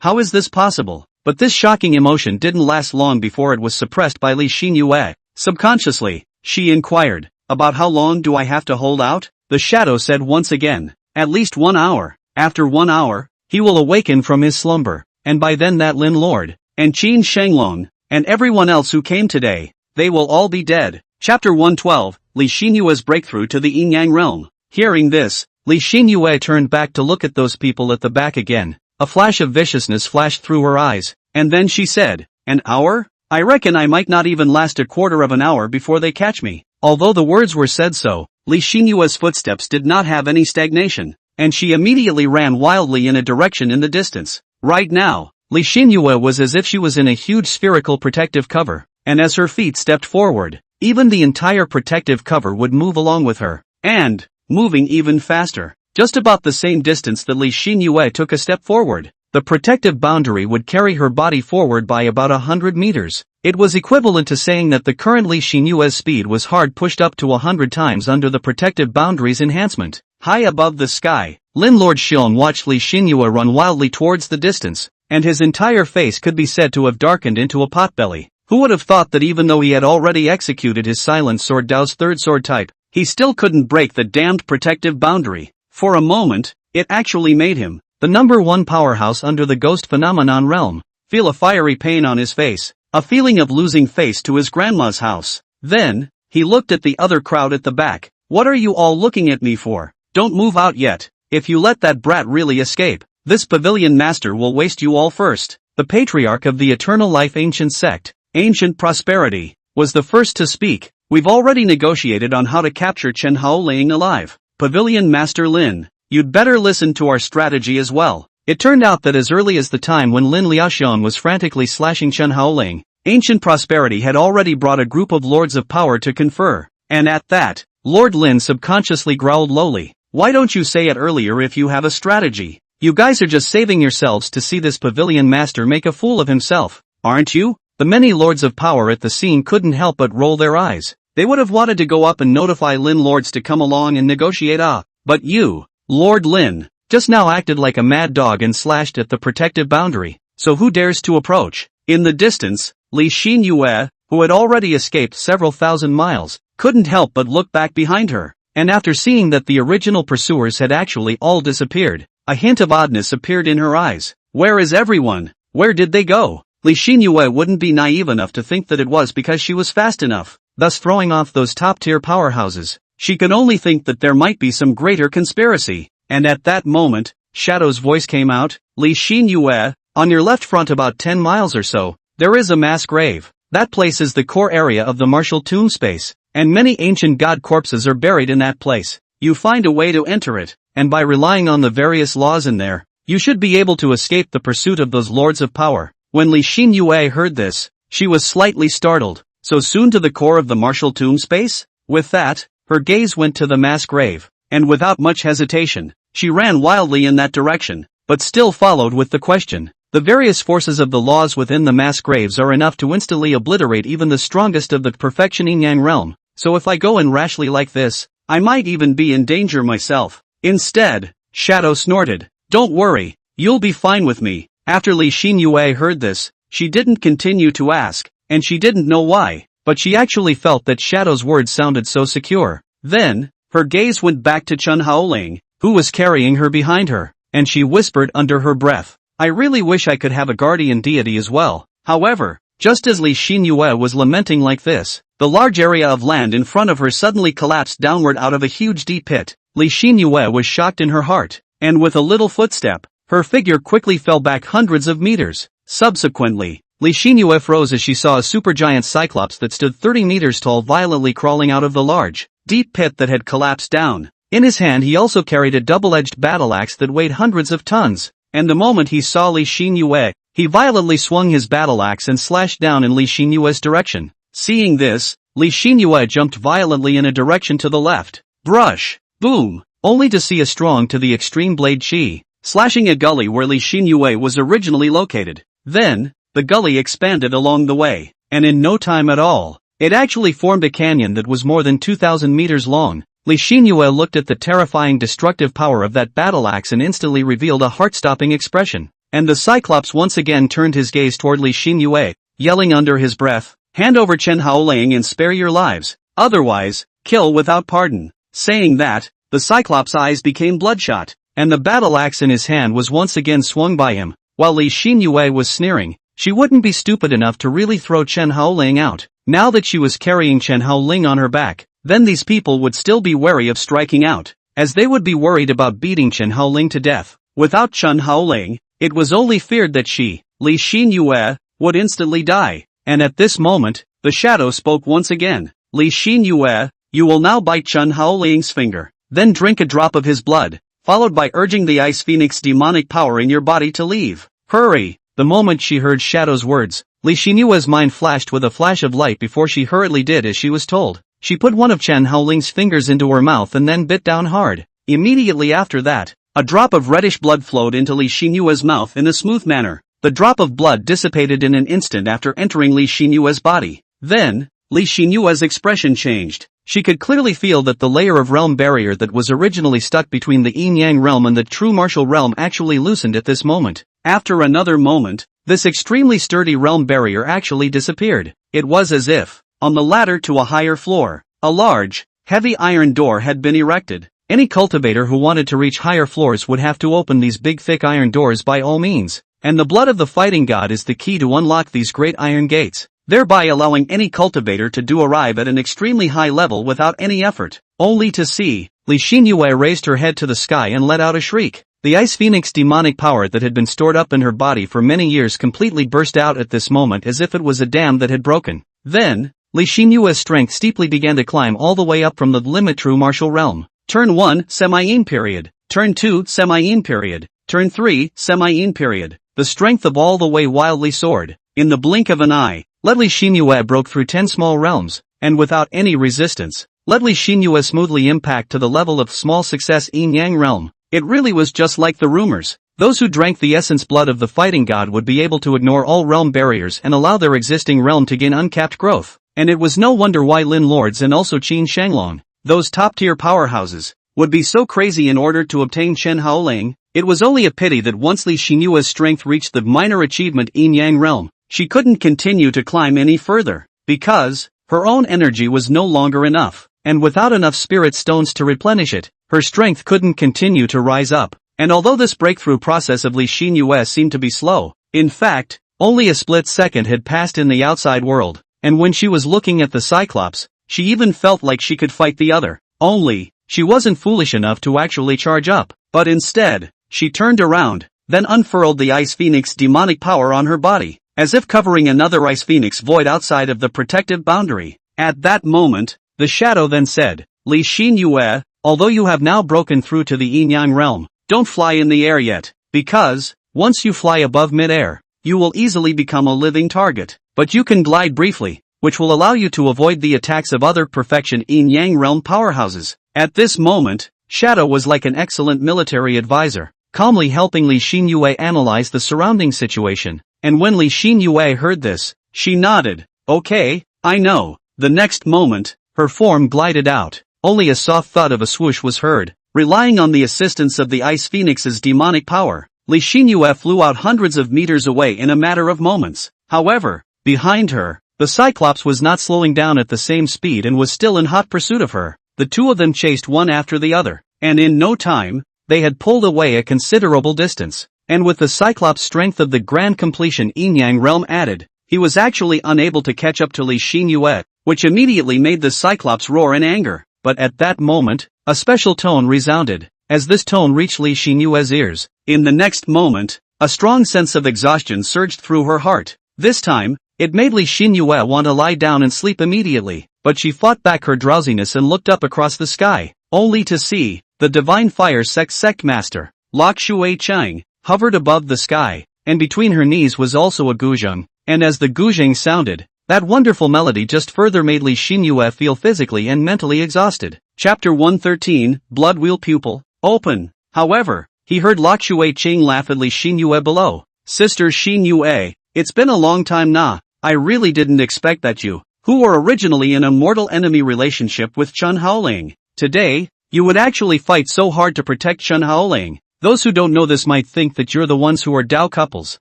How is this possible?" But this shocking emotion didn't last long before it was suppressed by Li Xinyue. Subconsciously, she inquired, "About how long do I have to hold out?" The Shadow said once again, "At least 1 hour. After 1 hour, he will awaken from his slumber, and by then that Lin Lord, and Qin Shenglong, and everyone else who came today, they will all be dead." Chapter 112, Li Xinyue's breakthrough to the Yin Yang realm. Hearing this, Li Xinyue turned back to look at those people at the back again. A flash of viciousness flashed through her eyes, and then she said, "An hour? I reckon I might not even last a quarter of an hour before they catch me." Although the words were said so, Li Xinyue's footsteps did not have any stagnation, and she immediately ran wildly in a direction in the distance. Right now, Li Xinyue was as if she was in a huge spherical protective cover, and as her feet stepped forward, even the entire protective cover would move along with her, and, moving even faster. Just about the same distance that Li Xinyue took a step forward, the protective boundary would carry her body forward by about 100 meters. It was equivalent to saying that the current Li Xinyue's speed was hard pushed up to 100 times under the protective boundary's enhancement. High above the sky, Lin Lord Xiong watched Li Xinyue run wildly towards the distance. and his entire face could be said to have darkened into a potbelly. Who would have thought that even though he had already executed his silent sword Dao's third sword type, he still couldn't break the damned protective boundary? For a moment, it actually made him, the #1 powerhouse under the ghost phenomenon realm, feel a fiery pain on his face, a feeling of losing face to his grandma's house. Then, he looked at the other crowd at the back. What are you all looking at me for? Don't move out yet. If you let that brat really escape, this pavilion master will waste you all first. The patriarch of the Eternal Life Ancient Sect, Ancient Prosperity, was the first to speak. We've already negotiated on how to capture Chen Haoling alive. Pavilion Master Lin, you'd better listen to our strategy as well. It turned out that as early as the time when Lin Liaxian was frantically slashing Chen Haoling, Ancient Prosperity had already brought a group of Lords of Power to confer. And at that, Lord Lin subconsciously growled lowly. Why don't you say it earlier if you have a strategy? You guys are just saving yourselves to see this pavilion master make a fool of himself, aren't you? The many Lords of Power at the scene couldn't help but roll their eyes. They would have wanted to go up and notify Lin Lords to come along and negotiate but you, Lord Lin, just now acted like a mad dog and slashed at the protective boundary, so who dares to approach? In the distance, Li Xinyue, who had already escaped several thousand miles, couldn't help but look back behind her, and after seeing that the original pursuers had actually all disappeared, a hint of oddness appeared in her eyes. Where is everyone? Where did they go? Li Xinyue wouldn't be naive enough to think that it was because she was fast enough, thus throwing off those top-tier powerhouses. She could only think that there might be some greater conspiracy. And at that moment, Shadow's voice came out. Li Xinyue, on your left front about 10 miles or so, there is a mass grave. That place is the core area of the martial tomb space, and many ancient god corpses are buried in that place. You find a way to enter it, and by relying on the various laws in there, you should be able to escape the pursuit of those Lords of Power. When Li Xinyue heard this, she was slightly startled. So soon to the core of the martial tomb space? With that, her gaze went to the mass grave, and without much hesitation, she ran wildly in that direction, but still followed with the question. The various forces of the laws within the mass graves are enough to instantly obliterate even the strongest of the perfection yin-yang realm, so if I go in rashly like this, I might even be in danger myself. Instead, Shadow snorted. Don't worry, you'll be fine with me. After Li Xinyue heard this, she didn't continue to ask, and she didn't know why, but she actually felt that Shadow's words sounded so secure. Then, her gaze went back to Chen Haoling, who was carrying her behind her, and she whispered under her breath, I really wish I could have a guardian deity as well. However, just as Li Xinyue was lamenting like this, the large area of land in front of her suddenly collapsed downward out of a huge deep pit. Li Xinyue was shocked in her heart, and with a little footstep, her figure quickly fell back hundreds of meters. Subsequently, Li Xinyue froze as she saw a supergiant cyclops that stood 30 meters tall violently crawling out of the large, deep pit that had collapsed down. In his hand he also carried a double-edged battle axe that weighed hundreds of tons, and the moment he saw Li Xinyue, he violently swung his battle axe and slashed down in Li Xinyue's direction. Seeing this, Li Xinyue jumped violently in a direction to the left. Brush! Boom! Only to see a strong to the extreme blade chi, slashing a gully where Li Xinyue was originally located. Then, the gully expanded along the way, and in no time at all, it actually formed a canyon that was more than 2,000 meters long. Li Xinyue looked at the terrifying destructive power of that battle axe and instantly revealed a heart-stopping expression, and the Cyclops once again turned his gaze toward Li Xinyue, yelling under his breath, hand over Chen Haoling and spare your lives, otherwise, kill without pardon. Saying that, the Cyclops' eyes became bloodshot, and the battle axe in his hand was once again swung by him, while Li Xinyue was sneering. She wouldn't be stupid enough to really throw Chen Haoling out. Now that she was carrying Chen Haoling on her back, then these people would still be wary of striking out, as they would be worried about beating Chen Haoling to death. Without Chen Haoling, it was only feared that she, Li Xinyue, would instantly die. And at this moment, the shadow spoke once again. Li Xinyue, you will now bite Chen Haoling's finger, then drink a drop of his blood, followed by urging the Ice Phoenix demonic power in your body to leave. Hurry! The moment she heard Shadow's words, Li Xinyue's mind flashed with a flash of light before she hurriedly did as she was told. She put one of Chen Haoling's fingers into her mouth and then bit down hard. Immediately after that, a drop of reddish blood flowed into Li Xinyue's mouth in a smooth manner. The drop of blood dissipated in an instant after entering Li Xinyue's body. Then, Li Xinyue's expression changed. She could clearly feel that the layer of realm barrier that was originally stuck between the yin-yang realm and the true martial realm actually loosened at this moment. After another moment, this extremely sturdy realm barrier actually disappeared. It was as if, on the ladder to a higher floor, a large, heavy iron door had been erected. Any cultivator who wanted to reach higher floors would have to open these big thick iron doors by all means, and the blood of the fighting god is the key to unlock these great iron gates, thereby allowing any cultivator to arrive at an extremely high level without any effort. Only to see, Li Xinyue raised her head to the sky and let out a shriek. The Ice Phoenix demonic power that had been stored up in her body for many years completely burst out at this moment as if it was a dam that had broken. Then, Li Xinyue's strength steeply began to climb all the way up from the limit true martial realm. Turn 1, semi-yin period. Turn 2, semi-yin period. Turn 3, semi-yin period. The strength of all the way wildly soared. In the blink of an eye, Li Xinyue broke through 10 small realms, and without any resistance, Li Xinyue smoothly impact to the level of small success yin-yang realm. It really was just like the rumors. Those who drank the essence blood of the fighting god would be able to ignore all realm barriers and allow their existing realm to gain uncapped growth. And it was no wonder why Lin Lords and also Qin Shanglong, those top-tier powerhouses, would be so crazy in order to obtain Chen Haoling. It was only a pity that once Li Xinyue's strength reached the minor achievement yin-yang realm, she couldn't continue to climb any further, because her own energy was no longer enough, and without enough spirit stones to replenish it, her strength couldn't continue to rise up. And although this breakthrough process of Li Xinyue seemed to be slow, in fact, only a split second had passed in the outside world, and when she was looking at the Cyclops, she even felt like she could fight the other. Only, she wasn't foolish enough to actually charge up, but instead, she turned around, then unfurled the Ice Phoenix demonic power on her body, as if covering another Ice Phoenix void outside of the protective boundary. At that moment, the shadow then said, Li Xinyue, although you have now broken through to the yin-yang realm, don't fly in the air yet, because, once you fly above mid-air, you will easily become a living target, but you can glide briefly, which will allow you to avoid the attacks of other perfection yin-yang realm powerhouses. At this moment, Shadow was like an excellent military advisor, calmly helping Li Xinyue analyze the surrounding situation, and when Li Xinyue heard this, she nodded. Okay, I know. The next moment, her form glided out. Only a soft thud of a swoosh was heard. Relying on the assistance of the Ice Phoenix's demonic power, Li Xinyue flew out hundreds of meters away in a matter of moments. However, behind her, the Cyclops was not slowing down at the same speed and was still in hot pursuit of her. The two of them chased one after the other, and in no time, they had pulled away a considerable distance. And with the Cyclops' strength of the grand completion yin-yang realm added, he was actually unable to catch up to Li Xinyue, which immediately made the Cyclops roar in anger. But at that moment, a special tone resounded. As this tone reached Li Xinyue's ears, in the next moment, a strong sense of exhaustion surged through her heart. This time, it made Li Xinyue want to lie down and sleep immediately, but she fought back her drowsiness and looked up across the sky, only to see the divine fire sect master, Lok Shui Chang, hovered above the sky, and between her knees was also a guzheng, and as the guzheng sounded, that wonderful melody just further made Li Xinyue feel physically and mentally exhausted. Chapter 113, Blood Wheel Pupil, Open. However, he heard Lok Shui Chang laugh at Li Xinyue below. Sister Xinyue, it's been a long time nah, I really didn't expect that you, who were originally in a mortal enemy relationship with Chen Haoling, today, you would actually fight so hard to protect Chen Haoling. Those who don't know this might think that you're the ones who are Dao couples.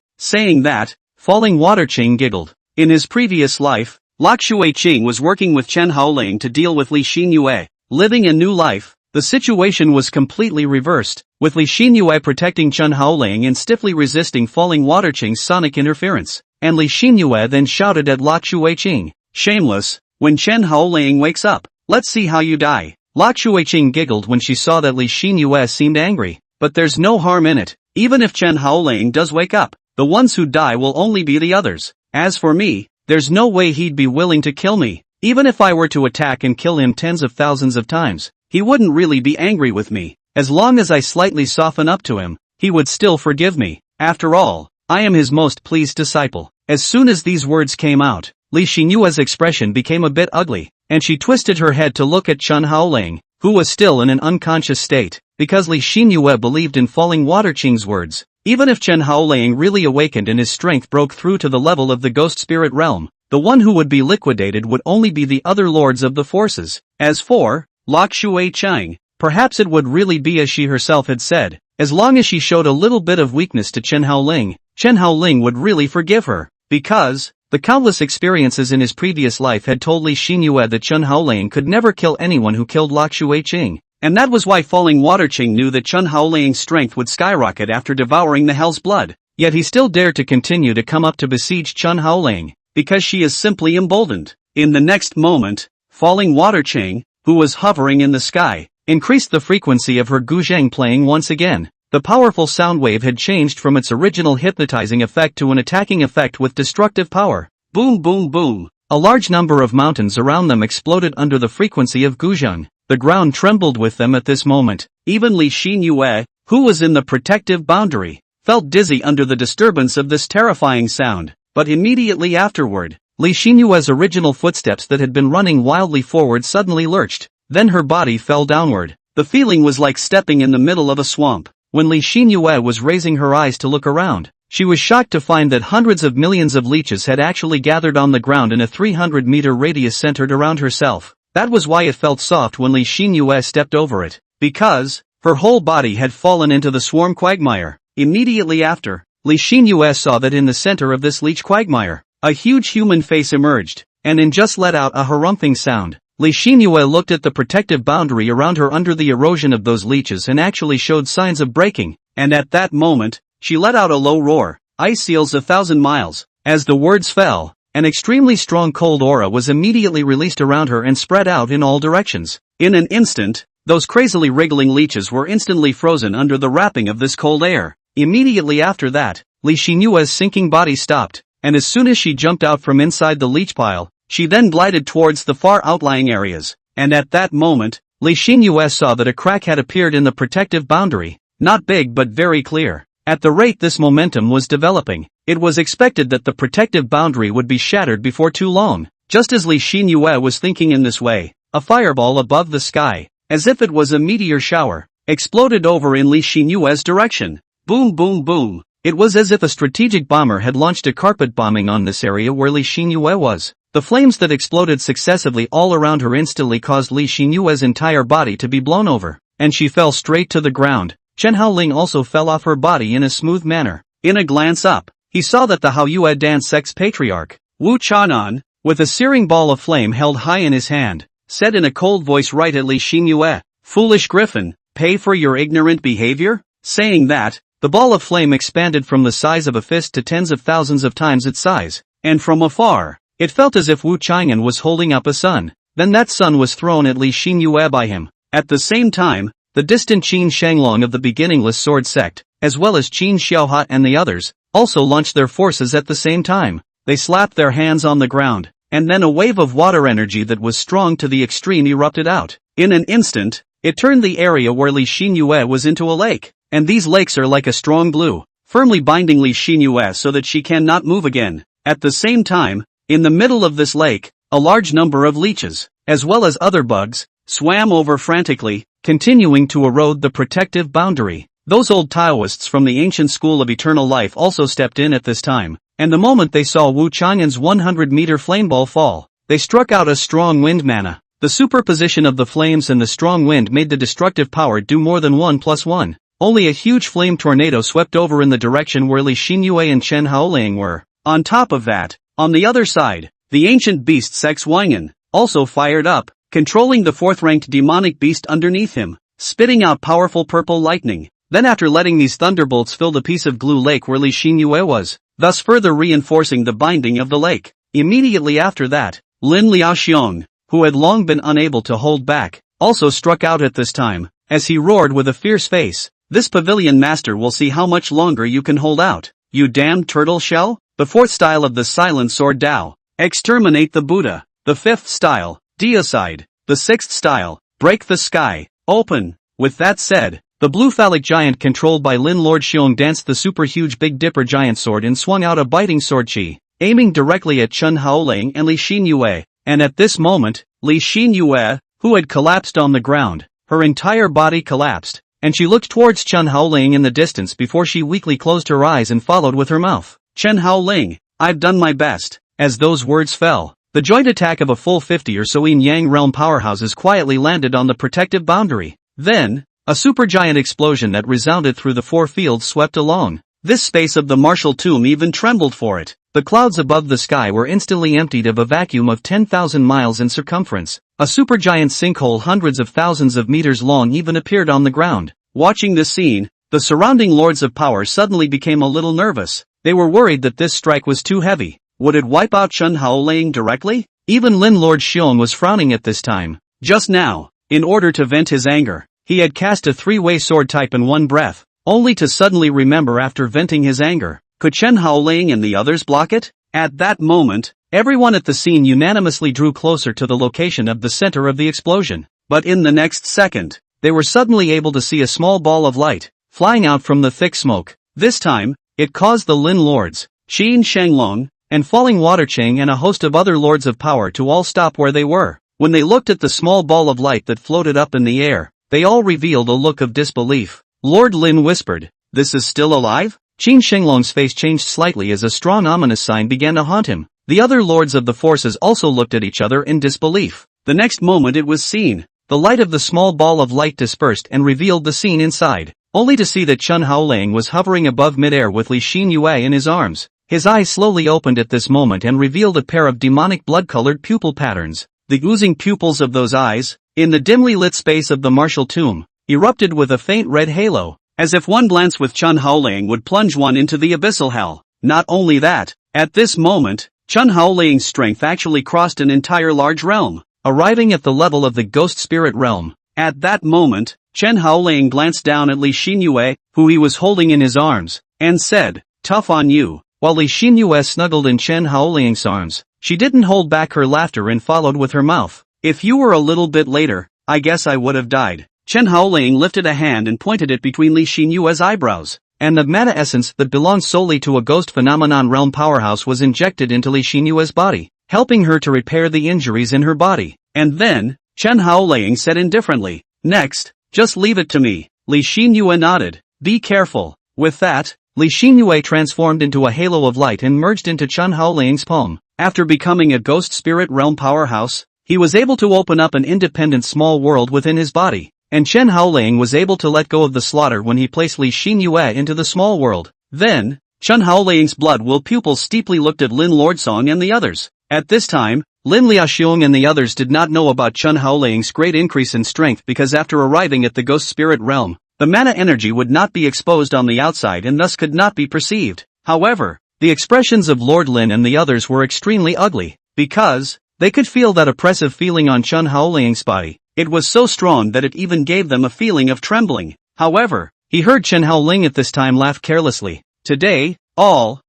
Saying that, Falling Water Ching giggled. In his previous life, Lok Shui Ching was working with Chen Haoling to deal with Li Xinyue. Living a new life, the situation was completely reversed, with Li Xinyue protecting Chen Haoling and stiffly resisting Falling Water Ching's sonic interference. And Li Xinyue then shouted at Lok Shui Ching, shameless, when Chen Haoling wakes up, let's see how you die. Lok Shui Ching giggled when she saw that Li Xinyue seemed angry, but there's no harm in it. Even if Chen Haoling does wake up, the ones who die will only be the others. As for me, there's no way he'd be willing to kill me. Even if I were to attack and kill him tens of thousands of times, he wouldn't really be angry with me. As long as I slightly soften up to him, he would still forgive me. After all, I am his most pleased disciple. As soon as these words came out, Li Xinyue's expression became a bit ugly, and she twisted her head to look at Chen Haoling, who was still in an unconscious state, because Li Xinyue believed in Falling Water Ching's words. Even if Chen Haoling really awakened and his strength broke through to the level of the ghost spirit realm, the one who would be liquidated would only be the other lords of the forces. As for Li Xinyue, perhaps it would really be as she herself had said, as long as she showed a little bit of weakness to Chen Haoling would really forgive her, because the countless experiences in his previous life had told Li Xinyue that Chen Haoling could never kill anyone who killed Li Xinyue. And that was why Falling Water Qing knew that Chen Haoling's strength would skyrocket after devouring the Hell's Blood. Yet he still dared to continue to come up to besiege Chen Haoling, because she is simply emboldened. In the next moment, Falling Water Qing, who was hovering in the sky, increased the frequency of her guzheng playing once again. The powerful sound wave had changed from its original hypnotizing effect to an attacking effect with destructive power. Boom boom boom. A large number of mountains around them exploded under the frequency of guzheng. The ground trembled with them at this moment. Even Li Xinyue, who was in the protective boundary, felt dizzy under the disturbance of this terrifying sound. But immediately afterward, Li Xinyue's original footsteps that had been running wildly forward suddenly lurched. Then her body fell downward. The feeling was like stepping in the middle of a swamp. When Li Xinyue was raising her eyes to look around, she was shocked to find that hundreds of millions of leeches had actually gathered on the ground in a 300-meter radius centered around herself. That was why it felt soft when Li Xinyue stepped over it, because her whole body had fallen into the swarm quagmire. Immediately after, Li Xinyue saw that in the center of this leech quagmire, a huge human face emerged, and just let out a harumphing sound. Li Xinyue looked at the protective boundary around her under the erosion of those leeches and actually showed signs of breaking, and at that moment, she let out a low roar. Ice seals 1,000 miles. As the words fell, an extremely strong cold aura was immediately released around her and spread out in all directions. In an instant, those crazily wriggling leeches were instantly frozen under the wrapping of this cold air. Immediately after that, Li Xinyue's sinking body stopped, and as soon as she jumped out from inside the leech pile, she then glided towards the far outlying areas. And at that moment, Li Xinyue saw that a crack had appeared in the protective boundary. Not big but very clear. At the rate this momentum was developing, it was expected that the protective boundary would be shattered before too long. Just as Li Xinyue was thinking in this way, a fireball above the sky, as if it was a meteor shower, exploded over in Li Xinyue's direction. Boom boom boom. It was as if a strategic bomber had launched a carpet bombing on this area where Li Xinyue was. The flames that exploded successively all around her instantly caused Li Xinyue's entire body to be blown over, and she fell straight to the ground. Chen Haoling also fell off her body in a smooth manner. In a glance up, he saw that the Haoyue dance sex patriarch, Wu Chanan, with a searing ball of flame held high in his hand, said in a cold voice right at Li Xinyue, "Foolish griffin, pay for your ignorant behavior?" Saying that, the ball of flame expanded from the size of a fist to tens of thousands of times its size, and from afar, it felt as if Wu Chang'an was holding up a sun. Then that sun was thrown at Li Xinyue by him. At the same time, the distant Qin Shanglong of the beginningless sword sect, as well as Qin Xiaohua and the others, also launched their forces at the same time. They slapped their hands on the ground, and then a wave of water energy that was strong to the extreme erupted out. In an instant, it turned the area where Li Xinyue was into a lake, and these lakes are like a strong glue, firmly binding Li Xinyue so that she cannot move again. At the same time, in the middle of this lake, a large number of leeches, as well as other bugs, swam over frantically, continuing to erode the protective boundary. Those old Taoists from the ancient school of eternal life also stepped in at this time, and the moment they saw Wu Chang'an's 100-meter flameball fall, they struck out a strong wind mana. The superposition of the flames and the strong wind made the destructive power do more than 1+1. Only a huge flame tornado swept over in the direction where Li Xinyue and Chen Haoling were. On top of that, on the other side, the ancient beast Sex Wangan also fired up, controlling the fourth-ranked demonic beast underneath him, spitting out powerful purple lightning. Then after letting these thunderbolts fill the piece of glue lake where Li Xinyue was, thus further reinforcing the binding of the lake. Immediately after that, Lin Liaoxiong, who had long been unable to hold back, also struck out at this time, as he roared with a fierce face, "This pavilion master will see how much longer you can hold out, you damned turtle shell!" The fourth style of the silent sword Dao, exterminate the Buddha. The fifth style, deicide. The sixth style, break the sky, open. With that said, the blue phallic giant controlled by Lin Lord Xiong danced the super huge Big Dipper giant sword and swung out a biting sword chi, aiming directly at Chen Haoling and Li Xinyue. And at this moment, Li Xinyue, who had collapsed on the ground, her entire body collapsed, and she looked towards Chen Haoling in the distance before she weakly closed her eyes and followed with her mouth. "Chen Haoling, I've done my best." As those words fell, The joint attack of a full 50 or so yin-yang realm powerhouses quietly landed on the protective boundary. Then, a supergiant explosion that resounded through the 4 fields swept along. This space of the martial tomb even trembled for it. The clouds above the sky were instantly emptied of a vacuum of 10,000 miles in circumference. A supergiant sinkhole hundreds of thousands of meters long even appeared on the ground. Watching this scene, the surrounding lords of power suddenly became a little nervous. They were worried that this strike was too heavy. Would it wipe out Chen Haoling directly? Even Lin Lord Xiong was frowning at this time. Just now, in order to vent his anger, he had cast a 3-way sword type in one breath, only to suddenly remember after venting his anger. Could Chen Haoling and the others block it? At that moment, everyone at the scene unanimously drew closer to the location of the center of the explosion. But in the next second, they were suddenly able to see a small ball of light, flying out from the thick smoke. This time, it caused the Lin Lords, Qin Shenglong, and Falling Water Cheng and a host of other lords of power to all stop where they were. When they looked at the small ball of light that floated up in the air, they all revealed a look of disbelief. Lord Lin whispered, "This is still alive?" Qin Shenglong's face changed slightly as a strong ominous sign began to haunt him. The other lords of the forces also looked at each other in disbelief. The next moment it was seen. The light of the small ball of light dispersed and revealed the scene inside, only to see that Chen Haoling was hovering above midair with Li Xinyue in his arms. His eyes slowly opened at this moment and revealed a pair of demonic blood-colored pupil patterns. The oozing pupils of those eyes, in the dimly lit space of the martial tomb, erupted with a faint red halo, as if one glance with Chen Haoling would plunge one into the abyssal hell. Not only that, at this moment, Chen Haoling's strength actually crossed an entire large realm, arriving at the level of the ghost spirit realm. At that moment, Chen Haoling glanced down at Li Xinyue, who he was holding in his arms, and said, "Tough on you." While Li Xinyue snuggled in Chen Haoling's arms, she didn't hold back her laughter and followed with her mouth. "If you were a little bit later, I guess I would have died." Chen Haoling lifted a hand and pointed it between Li Xinyue's eyebrows, and the mana essence that belonged solely to a ghost phenomenon realm powerhouse was injected into Li Xinyue's body, helping her to repair the injuries in her body. And then, Chen Haoling said indifferently, "Next, just leave it to me." Li Xinyue nodded. "Be careful." With that, Li Xinyue transformed into a halo of light and merged into Chen Haoling's palm. After becoming a ghost spirit realm powerhouse, he was able to open up an independent small world within his body, and Chen Haoling was able to let go of the slaughter when he placed Li Xinyue into the small world. Then, Chen Haoling's blood-will pupils steeply looked at Lin Lordsong and the others. At this time, Lin Liaoxiong and the others did not know about Chen Haoling's great increase in strength because after arriving at the ghost spirit realm, the mana energy would not be exposed on the outside and thus could not be perceived. However, the expressions of Lord Lin and the others were extremely ugly, because they could feel that oppressive feeling on Chen Haoling's body. It was so strong that it even gave them a feeling of trembling. However, he heard Chen Haoling at this time laugh carelessly. "Today, all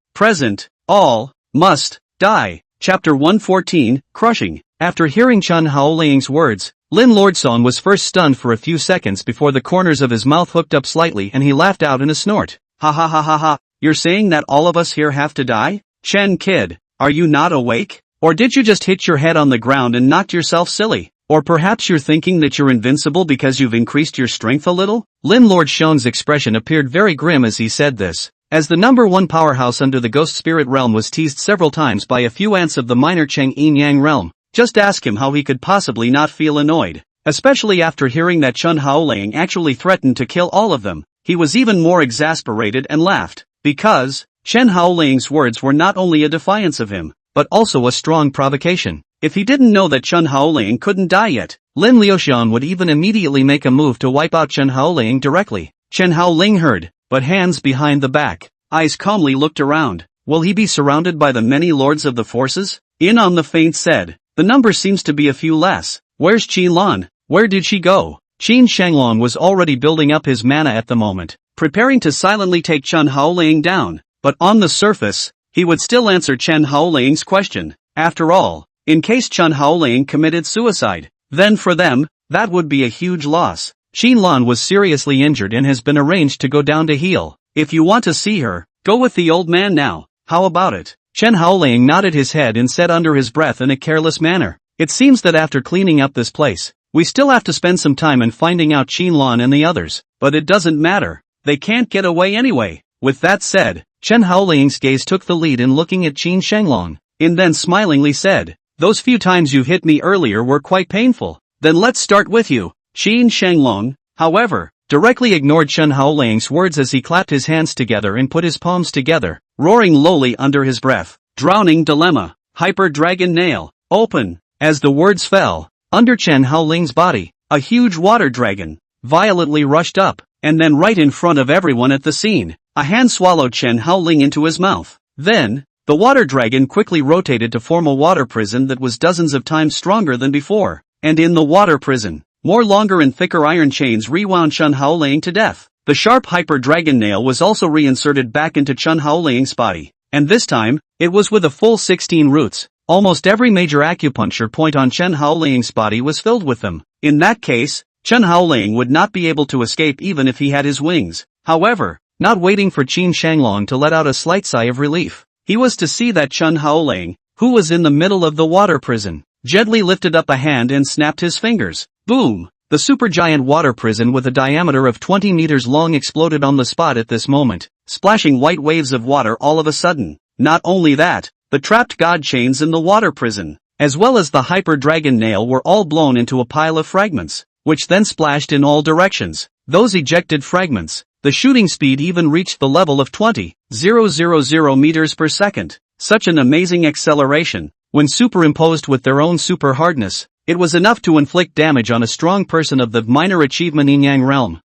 must die." Chapter 114, Crushing. After hearing Chen Haoling's words, Lin Lordsong was first stunned for a few seconds before the corners of his mouth hooked up slightly and he laughed out in a snort. "Ha ha ha ha ha, you're saying that all of us here have to die? Chen kid, are you not awake? Or did you just hit your head on the ground and knocked yourself silly? Or perhaps you're thinking that you're invincible because you've increased your strength a little?" Lin Lord Xiong's expression appeared very grim as he said this, as the number 1 powerhouse under the ghost spirit realm was teased several times by a few ants of the minor Cheng Yin Yang realm. Just ask him how he could possibly not feel annoyed, especially after hearing that Chen Haoling actually threatened to kill all of them. He was even more exasperated and laughed, because Chen Haoling's words were not only a defiance of him, but also a strong provocation. If he didn't know that Chen Haoling couldn't die yet, Lin Liaoxiong would even immediately make a move to wipe out Chen Haoling directly. Chen Haoling heard, but hands behind the back, eyes calmly looked around. Will he be surrounded by the many lords of the forces? In on the feint said, "The number seems to be a few less. Where's Qin Lan? Where did she go?" Qin Shenglong was already building up his mana at the moment, preparing to silently take Chen Haoling down, but on the surface, he would still answer Chen Haoling's question. After all, in case Chen Haoling committed suicide, then for them, that would be a huge loss. Qin Lan was seriously injured and has been arranged to go down to heal. If you want to see her, go with the old man now. How about it? Chen Haoling nodded his head and said under his breath in a careless manner, "It seems that after cleaning up this place, we still have to spend some time in finding out Qin Lan and the others, but it doesn't matter. They can't get away anyway." With that said, Chen Haoling's gaze took the lead in looking at Qin Shenglong, and then smilingly said, Those few times you hit me earlier were quite painful. Then let's start with you. Qin Shanglong, however, directly ignored Chen Haoling's words as he clapped his hands together and put his palms together, roaring lowly under his breath. Drowning dilemma. Hyper dragon nail. Open. As the words fell, under Chen Haoling's body, a huge water dragon violently rushed up, and then right in front of everyone at the scene, a hand swallowed Chen Haoling into his mouth. Then, the water dragon quickly rotated to form a water prison that was dozens of times stronger than before, and in the water prison, more longer and thicker iron chains rewound Chen Haoling to death. The sharp hyper dragon nail was also reinserted back into Chen Haoling's body, and this time, it was with a full 16 roots. Almost every major acupuncture point on Chen Haoling's body was filled with them. In that case, Chen Haoling would not be able to escape even if he had his wings. However, not waiting for Qin Shanglong to let out a slight sigh of relief, he was to see that Chen Haoling, who was in the middle of the water prison, gently lifted up a hand and snapped his fingers. Boom! The supergiant water prison with a diameter of 20 meters long exploded on the spot at this moment, splashing white waves of water all of a sudden. Not only that, the trapped god chains in the water prison, as well as the hyper dragon nail were all blown into a pile of fragments, which then splashed in all directions. Those ejected fragments, the shooting speed even reached the level of 20,000 meters per second. Such an amazing acceleration, when superimposed with their own super hardness, it was enough to inflict damage on a strong person of the minor achievement Yin Yang realm.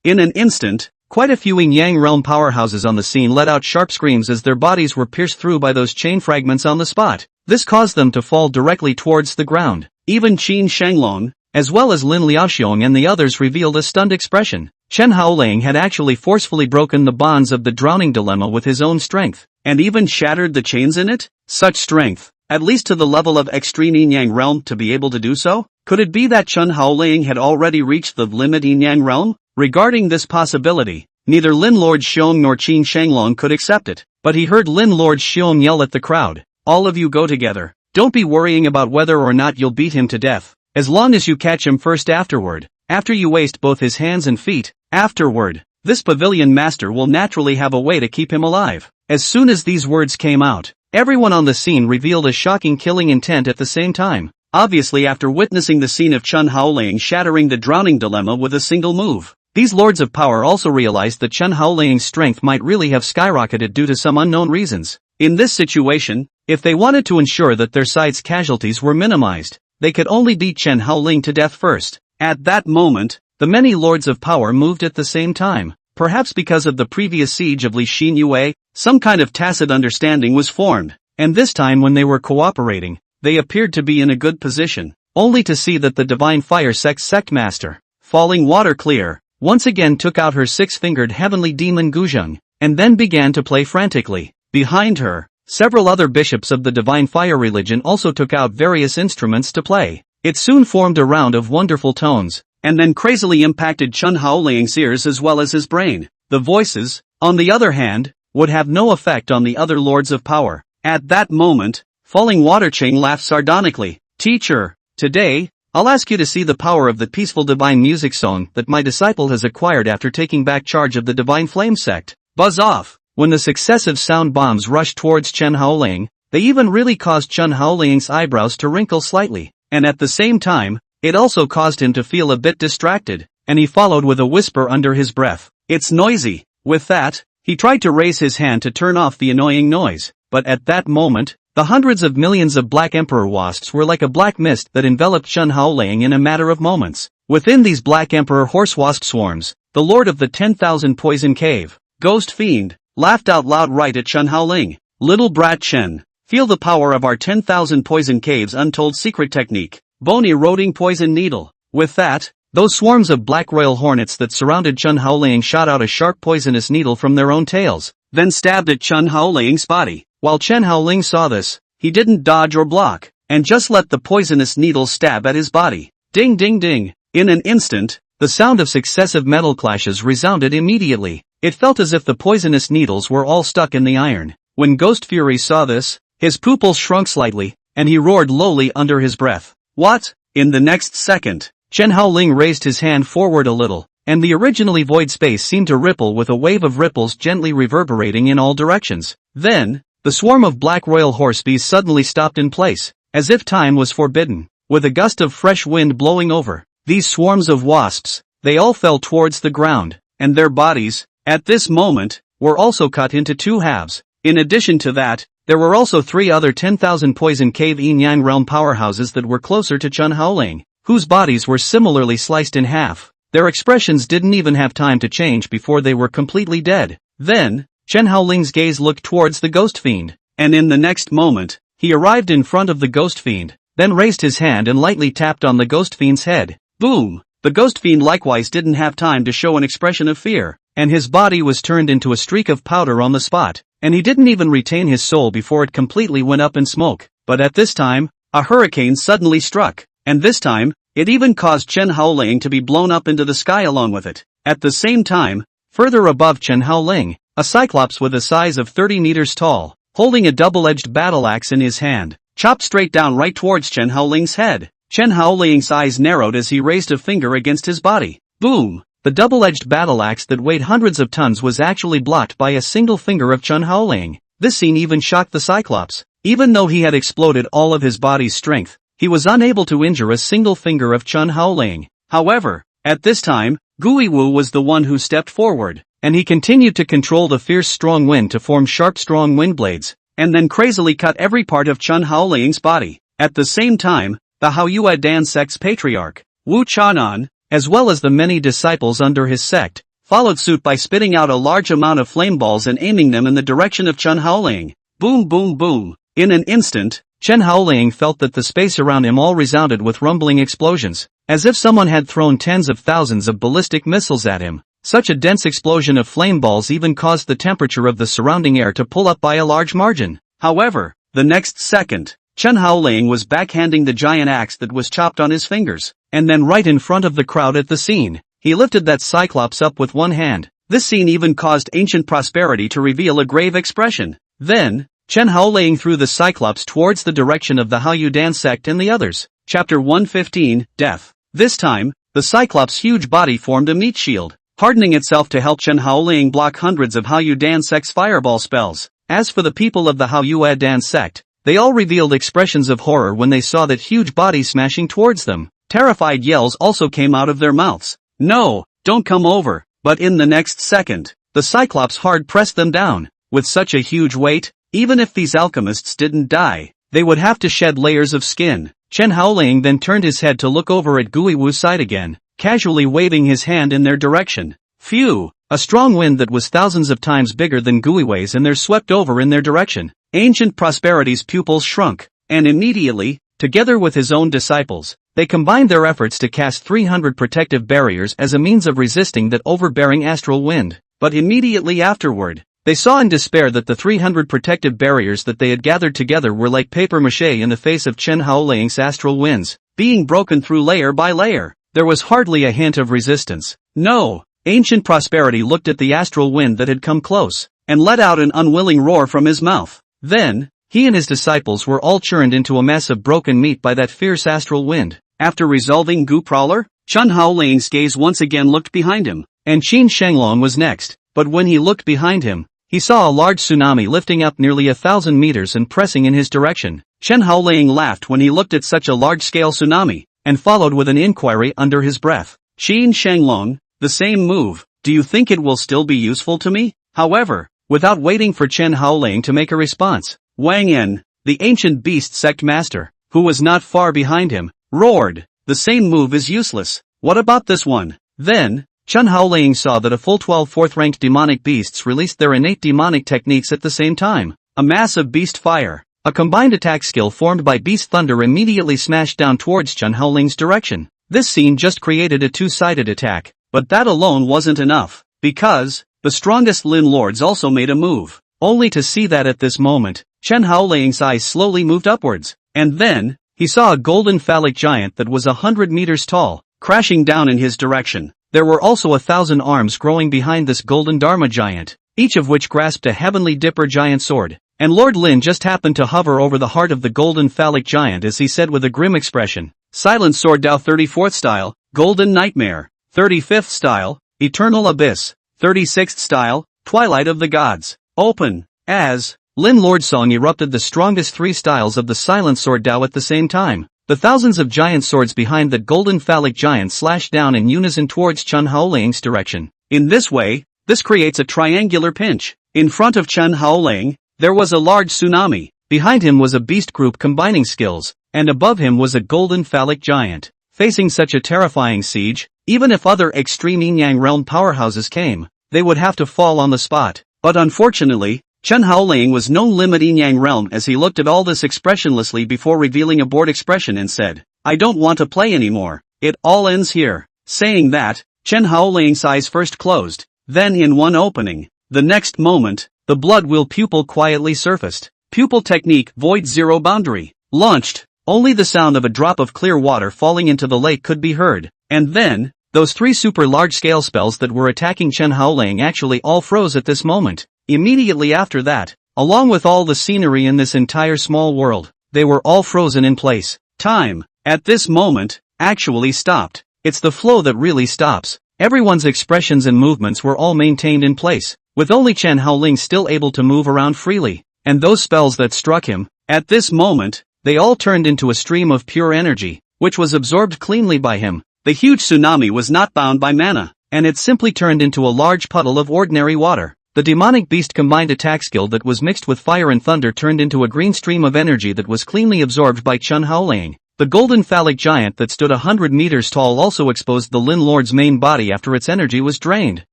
In an instant, quite a few Yin Yang realm powerhouses on the scene let out sharp screams as their bodies were pierced through by those chain fragments on the spot. This caused them to fall directly towards the ground. Even Qin Shanglong, as well as Lin Liaoxiong and the others revealed a stunned expression. Chen Haoling had actually forcefully broken the bonds of the drowning dilemma with his own strength, and even shattered the chains in it? Such strength, at least to the level of extreme Yin Yang realm to be able to do so? Could it be that Chen Haoling had already reached the limit Yin Yang realm? Regarding this possibility, neither Lin Lord Xiong nor Qin Shanglong could accept it, but he heard Lin Lord Xiong yell at the crowd, "All of you go together. Don't be worrying about whether or not you'll beat him to death. As long as you catch him first afterward, after you waste both his hands and feet, afterward, this pavilion master will naturally have a way to keep him alive." As soon as these words came out, everyone on the scene revealed a shocking killing intent at the same time. Obviously after witnessing the scene of Chen Haoling shattering the drowning dilemma with a single move, these lords of power also realized that Chen Haoling's strength might really have skyrocketed due to some unknown reasons. In this situation, if they wanted to ensure that their side's casualties were minimized, they could only beat Chen Haoling to death first. At that moment, the many lords of power moved at the same time. Perhaps because of the previous siege of Li Xinyue, some kind of tacit understanding was formed, and this time when they were cooperating, they appeared to be in a good position, only to see that the divine fire sect master, falling water clear, once again took out her six-fingered heavenly demon Guzheng, and then began to play frantically. Behind her, several other bishops of the divine fire religion also took out various instruments to play. It soon formed a round of wonderful tones, and then crazily impacted Chen Haoling's ears as well as his brain. The voices, on the other hand, would have no effect on the other lords of power. At that moment, Falling Water Chain laughed sardonically. "Teacher, today, I'll ask you to see the power of the peaceful divine music song that my disciple has acquired after taking back charge of the divine flame sect." Buzz off! When the successive sound bombs rushed towards Chen Haoling, they even really caused Chen Haoling's eyebrows to wrinkle slightly, and at the same time, it also caused him to feel a bit distracted, and he followed with a whisper under his breath, "It's noisy." With that, he tried to raise his hand to turn off the annoying noise, but at that moment, the hundreds of millions of black emperor wasps were like a black mist that enveloped Chen Haoling in a matter of moments. Within these black emperor horse wasp swarms, the lord of the 10,000 poison cave, Ghost Fiend, laughed out loud right at Chen Haoling. "Little brat Chen, feel the power of our 10,000 poison caves untold secret technique, bone eroding poison needle." With that, those swarms of black royal hornets that surrounded Chen Haoling shot out a sharp poisonous needle from their own tails, then stabbed at Chen Haoling's body. While Chen Haoling saw this, he didn't dodge or block, and just let the poisonous needle stab at his body. Ding ding ding! In an instant, the sound of successive metal clashes resounded immediately. It felt as if the poisonous needles were all stuck in the iron. When Ghost Fury saw this, his pupils shrunk slightly, and he roared lowly under his breath. "What?" In the next second, Chen Haoling raised his hand forward a little, and the originally void space seemed to ripple with a wave of ripples gently reverberating in all directions. Then, the swarm of black royal horse bees suddenly stopped in place, as if time was forbidden. With a gust of fresh wind blowing over these swarms of wasps, they all fell towards the ground, and their bodies, at this moment, were also cut into two halves. In addition to that, there were also 3 other 10,000 poison cave yin-yang realm powerhouses that were closer to Chen Haoling, whose bodies were similarly sliced in half. Their expressions didn't even have time to change before they were completely dead. Then, Chen Haoling's gaze looked towards the ghost fiend, and in the next moment, he arrived in front of the ghost fiend, then raised his hand and lightly tapped on the ghost fiend's head. Boom! The ghost fiend likewise didn't have time to show an expression of fear, and his body was turned into a streak of powder on the spot, and he didn't even retain his soul before it completely went up in smoke. But at this time, a hurricane suddenly struck, and this time, it even caused Chen Haoling to be blown up into the sky along with it. At the same time, further above Chen Haoling, a cyclops with a size of 30 meters tall, holding a double-edged battle axe in his hand, chopped straight down right towards Chen Haoling's head. Chen Haoling's eyes narrowed as he raised a finger against his body. Boom! The double-edged battle axe that weighed hundreds of tons was actually blocked by a single finger of Chen Haoling. This scene even shocked the Cyclops. Even though he had exploded all of his body's strength, he was unable to injure a single finger of Chen Haoling. However, at this time, Gui Wu was the one who stepped forward, and he continued to control the fierce strong wind to form sharp strong wind blades, and then crazily cut every part of Chen Haoling's body. At the same time, the Haoyue Dan sect's patriarch, Wu Chanan, as well as the many disciples under his sect, followed suit by spitting out a large amount of flame balls and aiming them in the direction of Chen Haoling. Boom boom boom. In an instant, Chen Haoling felt that the space around him all resounded with rumbling explosions, as if someone had thrown tens of thousands of ballistic missiles at him. Such a dense explosion of flame balls even caused the temperature of the surrounding air to pull up by a large margin. However, the next second, Chen Haoling was backhanding the giant axe that was chopped on his fingers, and then right in front of the crowd at the scene, he lifted that cyclops up with one hand. This scene even caused Ancient Prosperity to reveal a grave expression. Then, Chen Haoling threw the cyclops towards the direction of the Haoyue Dan sect and the others. Chapter 115, Death. This time, the cyclops' huge body formed a meat shield, hardening itself to help Chen Haoling block hundreds of Haoyue Dan sect's fireball spells. As for the people of the Haoyue Dan sect, they all revealed expressions of horror when they saw that huge body smashing towards them. Terrified yells also came out of their mouths. No, don't come over. But in the next second, the Cyclops hard pressed them down. With such a huge weight, even if these alchemists didn't die, they would have to shed layers of skin. Chen Haoling then turned his head to look over at Gui Wu's side again, casually waving his hand in their direction. Phew! A strong wind that was thousands of times bigger than Gui Wei's and there swept over in their direction. Ancient Prosperity's pupils shrunk, and immediately, together with his own disciples, they combined their efforts to cast 300 protective barriers as a means of resisting that overbearing astral wind. But immediately afterward, they saw in despair that the 300 protective barriers that they had gathered together were like papier-mâché in the face of Chen Haoling's astral winds, being broken through layer by layer. There was hardly a hint of resistance. No! Ancient Prosperity looked at the astral wind that had come close, and let out an unwilling roar from his mouth. Then, he and his disciples were all churned into a mess of broken meat by that fierce astral wind. After resolving Gu Prowler, Chen Haoling's gaze once again looked behind him, and Qin Shenglong was next. But when he looked behind him, he saw a large tsunami lifting up nearly 1,000 meters and pressing in his direction. Chen Haoling laughed when he looked at such a large-scale tsunami, and followed with an inquiry under his breath. Qin Shenglong, the same move, do you think it will still be useful to me? However, without waiting for Chen Haoling to make a response, Wang Yen, the ancient beast sect master, who was not far behind him, roared, the same move is useless. What about this one? Then, Chen Haoling saw that a full 12 fourth-ranked demonic beasts released their innate demonic techniques at the same time. A mass of beast fire, a combined attack skill formed by beast thunder immediately smashed down towards Chen Haoling's direction. This scene just created a two-sided attack. But that alone wasn't enough, because the strongest Lin Lords also made a move, only to see that at this moment, Chen Haoling's eyes slowly moved upwards, and then, he saw a golden phallic giant that was 100 meters tall, crashing down in his direction. There were also 1,000 arms growing behind this golden Dharma giant, each of which grasped a heavenly dipper giant sword, and Lord Lin just happened to hover over the heart of the golden phallic giant as he said with a grim expression, Silent Sword Dao 34th style, Golden Nightmare. 35th style, Eternal Abyss. 36th style, Twilight of the Gods. Open. As Lin Lord Song erupted the strongest three styles of the silent sword Dao at the same time. The thousands of giant swords behind that golden phallic giant slashed down in unison towards Chen Haoling's direction. In this way, this creates a triangular pinch. In front of Chen Haoling, there was a large tsunami. Behind him was a beast group combining skills, and above him was a golden phallic giant. Facing such a terrifying siege, even if other extreme yin-yang realm powerhouses came, they would have to fall on the spot. But unfortunately, Chen Haoling was no limit yin-yang realm as he looked at all this expressionlessly before revealing a bored expression and said, "I don't want to play anymore. It all ends here." Saying that, Chen Haoling's eyes first closed, then in one opening. The next moment, the blood will pupil quietly surfaced. Pupil technique void zero boundary. Launched. Only the sound of a drop of clear water falling into the lake could be heard. And then, those three super large-scale spells that were attacking Chen Haoling actually all froze at this moment. Immediately after that, along with all the scenery in this entire small world, they were all frozen in place. Time, at this moment, actually stopped. It's the flow that really stops. Everyone's expressions and movements were all maintained in place, with only Chen Haoling still able to move around freely. And those spells that struck him, at this moment, they all turned into a stream of pure energy, which was absorbed cleanly by him. The huge tsunami was not bound by mana, and it simply turned into a large puddle of ordinary water. The demonic beast combined attack skill that was mixed with fire and thunder turned into a green stream of energy that was cleanly absorbed by Chen Haoling. The golden phallic giant that stood 100 meters tall also exposed the Lin Lord's main body after its energy was drained.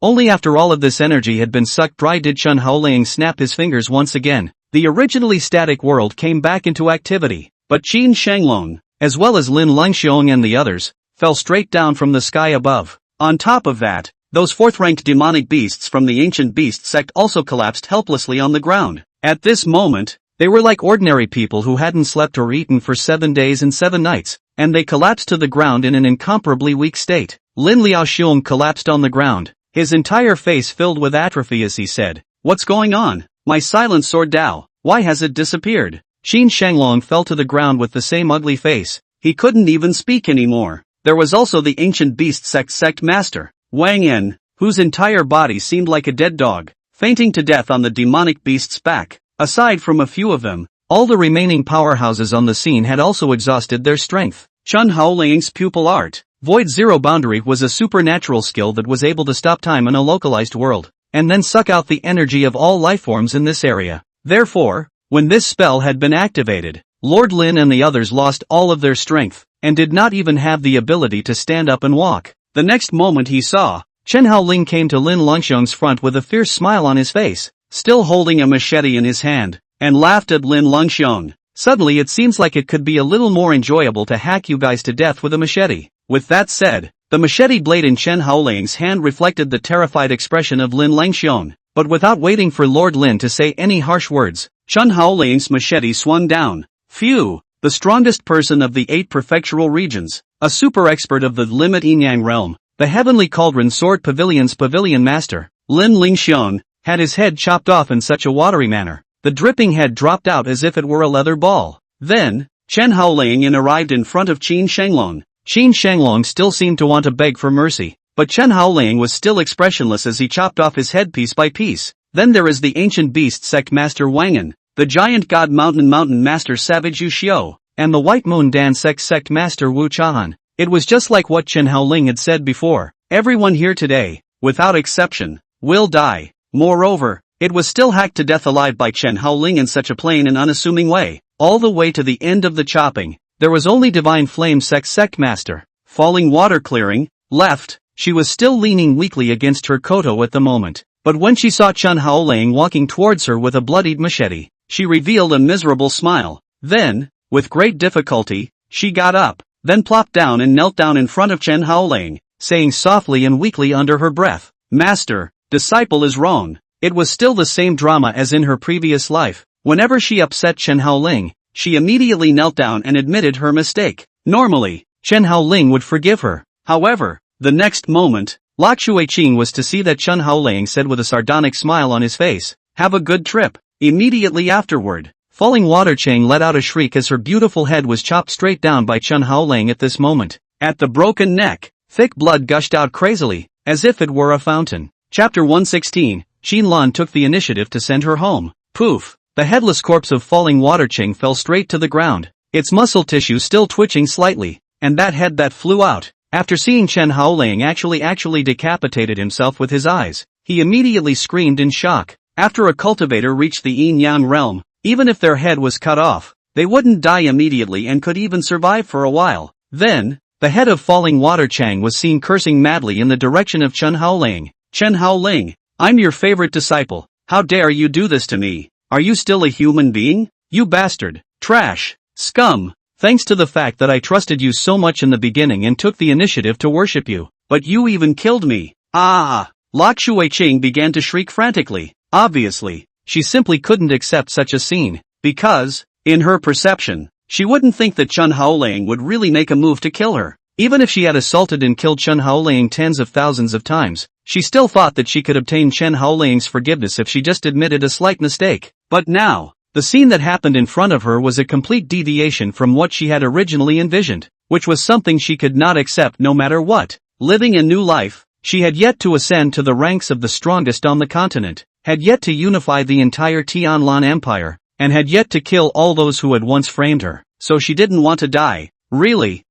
Only after all of this energy had been sucked dry did Chen Haoling snap his fingers once again. The originally static world came back into activity, but Qin Shanglong, as well as Lin Lingxiong and the others, fell straight down from the sky above. On top of that, those fourth-ranked demonic beasts from the ancient beast sect also collapsed helplessly on the ground. At this moment, they were like ordinary people who hadn't slept or eaten for 7 days and 7 nights, and they collapsed to the ground in an incomparably weak state. Lin Liaoxiong collapsed on the ground, his entire face filled with atrophy as he said, "What's going on? My silent sword Dao, why has it disappeared?" Qin Shanglong fell to the ground with the same ugly face. He couldn't even speak anymore. There was also the ancient beast sect master, Wang En, whose entire body seemed like a dead dog, fainting to death on the demonic beast's back. Aside from a few of them, all the remaining powerhouses on the scene had also exhausted their strength. Chen Haoling's pupil art, Void Zero Boundary, was a supernatural skill that was able to stop time in a localized world, and then suck out the energy of all lifeforms in this area. Therefore, when this spell had been activated, Lord Lin and the others lost all of their strength, and did not even have the ability to stand up and walk. The next moment he saw, Chen Haoling came to Lin Lingxiong's front with a fierce smile on his face, still holding a machete in his hand, and laughed at Lin Lingxiong. Suddenly it seems like it could be a little more enjoyable to hack you guys to death with a machete. With that said, the machete blade in Chen Haoling's hand reflected the terrified expression of Lin Lingxiong, but without waiting for Lord Lin to say any harsh words, Chen Haoling's machete swung down. Phew! The strongest person of the 8 prefectural regions, a super expert of the limit yin-yang realm, the heavenly cauldron sword pavilion's pavilion master, Lin Lingxiong, had his head chopped off in such a watery manner. The dripping head dropped out as if it were a leather ball. Then, Chen Haoling arrived in front of Qin Shanglong. Qin Shanglong still seemed to want to beg for mercy, but Chen Haoling was still expressionless as he chopped off his head piece by piece. Then there is the ancient beast sect master Wang En, the giant god mountain master savage Yu Xiao, and the white moon dan sect master Wu Chahan. It was just like what Chen Haoling had said before. Everyone here today, without exception, will die. Moreover, it was still hacked to death alive by Chen Haoling in such a plain and unassuming way. All the way to the end of the chopping, there was only divine flame sect master. Falling water clearing, left, she was still leaning weakly against her koto at the moment. But when she saw Chen Haoling walking towards her with a bloodied machete, she revealed a miserable smile. Then, with great difficulty, she got up, then plopped down and knelt down in front of Chen Haoling, saying softly and weakly under her breath, "Master, disciple is wrong." It was still the same drama as in her previous life. Whenever she upset Chen Haoling, she immediately knelt down and admitted her mistake. Normally, Chen Haoling would forgive her. However, the next moment, Lok Shuiqing was to see that Chen Haoling said with a sardonic smile on his face, "Have a good trip." Immediately afterward, Falling Water Chang let out a shriek as her beautiful head was chopped straight down by Chen Haoling at this moment. At the broken neck, thick blood gushed out crazily, as if it were a fountain. Chapter 116, Xin Lan took the initiative to send her home. Poof! the headless corpse of falling water Ching fell straight to the ground, its muscle tissue still twitching slightly, and that head that flew out. After seeing Chen Haoling actually decapitated himself with his eyes, he immediately screamed in shock. After a cultivator reached the yin-yang realm, even if their head was cut off, they wouldn't die immediately and could even survive for a while. Then, the head of falling water Chang was seen cursing madly in the direction of Chen Haoling. Chen Haoling, I'm your favorite disciple. How dare you do this to me? Are you still a human being? You bastard, trash, scum. Thanks to the fact that I trusted you so much in the beginning and took the initiative to worship you, but you even killed me. Ah! Li Xinyue began to shriek frantically. Obviously, she simply couldn't accept such a scene, because, in her perception, she wouldn't think that Chen Haoling would really make a move to kill her. Even if she had assaulted and killed Chen Haoling tens of thousands of times, she still thought that she could obtain Chen Haoling's forgiveness if she just admitted a slight mistake. But now, the scene that happened in front of her was a complete deviation from what she had originally envisioned, which was something she could not accept no matter what. Living a new life, she had yet to ascend to the ranks of the strongest on the continent, had yet to unify the entire Tianlan Empire, and had yet to kill all those who had once framed her. So she didn't want to die. Really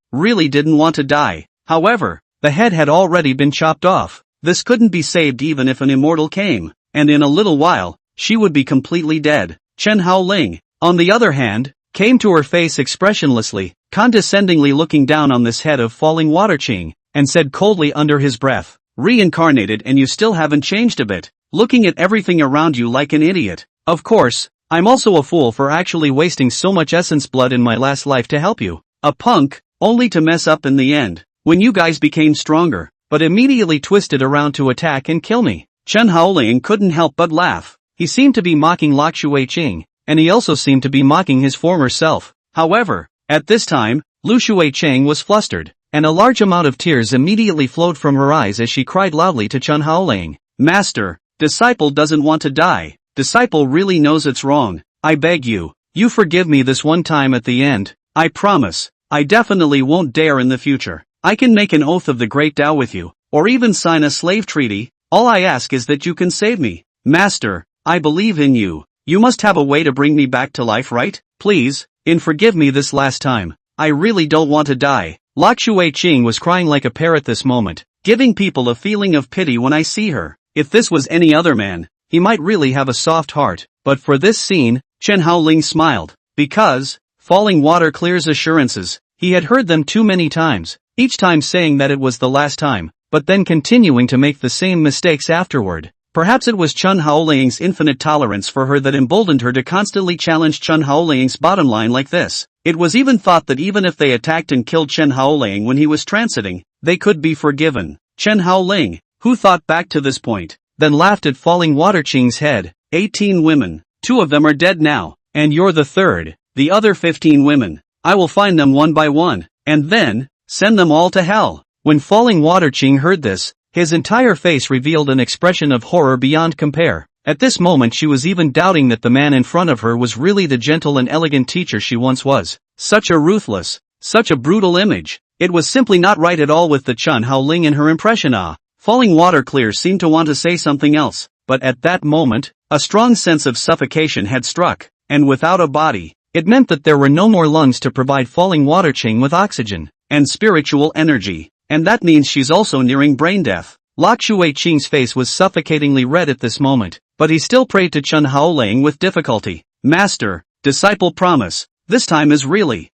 didn't want to die. However, the head had already been chopped off. This couldn't be saved even if an immortal came, and in a little while, she would be completely dead. Chen Haoling, on the other hand, came to her face expressionlessly, condescendingly looking down on this head of falling water Ching, and said coldly under his breath, "Reincarnated and you still haven't changed a bit, looking at everything around you like an idiot. Of course, I'm also a fool for actually wasting so much essence blood in my last life to help you. A punk, only to mess up in the end, when you guys became stronger, but immediately twisted around to attack and kill me." Chen Haoling couldn't help but laugh. He seemed to be mocking Li Xinyue, and he also seemed to be mocking his former self. However, at this time, Li Xinyue was flustered, and a large amount of tears immediately flowed from her eyes as she cried loudly to Chen Haoling, "Master, disciple doesn't want to die. Disciple really knows it's wrong. I beg you, you forgive me this one time at the end. I promise, I definitely won't dare in the future. I can make an oath of the Great Tao with you, or even sign a slave treaty. All I ask is that you can save me. Master, I believe in you. You must have a way to bring me back to life, right? Please, forgive me this last time. I really don't want to die." Li Xinyue was crying like a parrot this moment, giving people a feeling of pity when I see her. If this was any other man, he might really have a soft heart, but for this scene, Chen Haoling smiled, because, falling water clears assurances, he had heard them too many times, each time saying that it was the last time, but then continuing to make the same mistakes afterward. Perhaps it was Chen Haoling's infinite tolerance for her that emboldened her to constantly challenge Chen Haoling's bottom line like this. It was even thought that even if they attacked and killed Chen Haoling when he was transiting, they could be forgiven. Chen Haoling, who thought back to this point, then laughed at falling water Ching's head. 18 women. 2 of them are dead now, and you're the third. The other 15 women, I will find them one by one, and then, send them all to hell. When falling water Ching heard this, his entire face revealed an expression of horror beyond compare. At this moment she was even doubting that the man in front of her was really the gentle and elegant teacher she once was. Such a ruthless, such a brutal image. It was simply not right at all with the Chen Haoling in her impression. Falling water clear seemed to want to say something else, but at that moment, a strong sense of suffocation had struck, and without a body, it meant that there were no more lungs to provide falling water Ching with oxygen and spiritual energy. And that means she's also nearing brain death. Li Xinyue's face was suffocatingly red at this moment, but he still prayed to Chen Haoling with difficulty. "Master, disciple promise, this time is really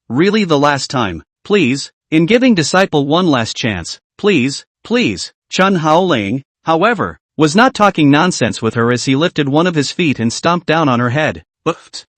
the last time. Please, in giving disciple one last chance, please. Chen Haoling, however, was not talking nonsense with her as he lifted one of his feet and stomped down on her head.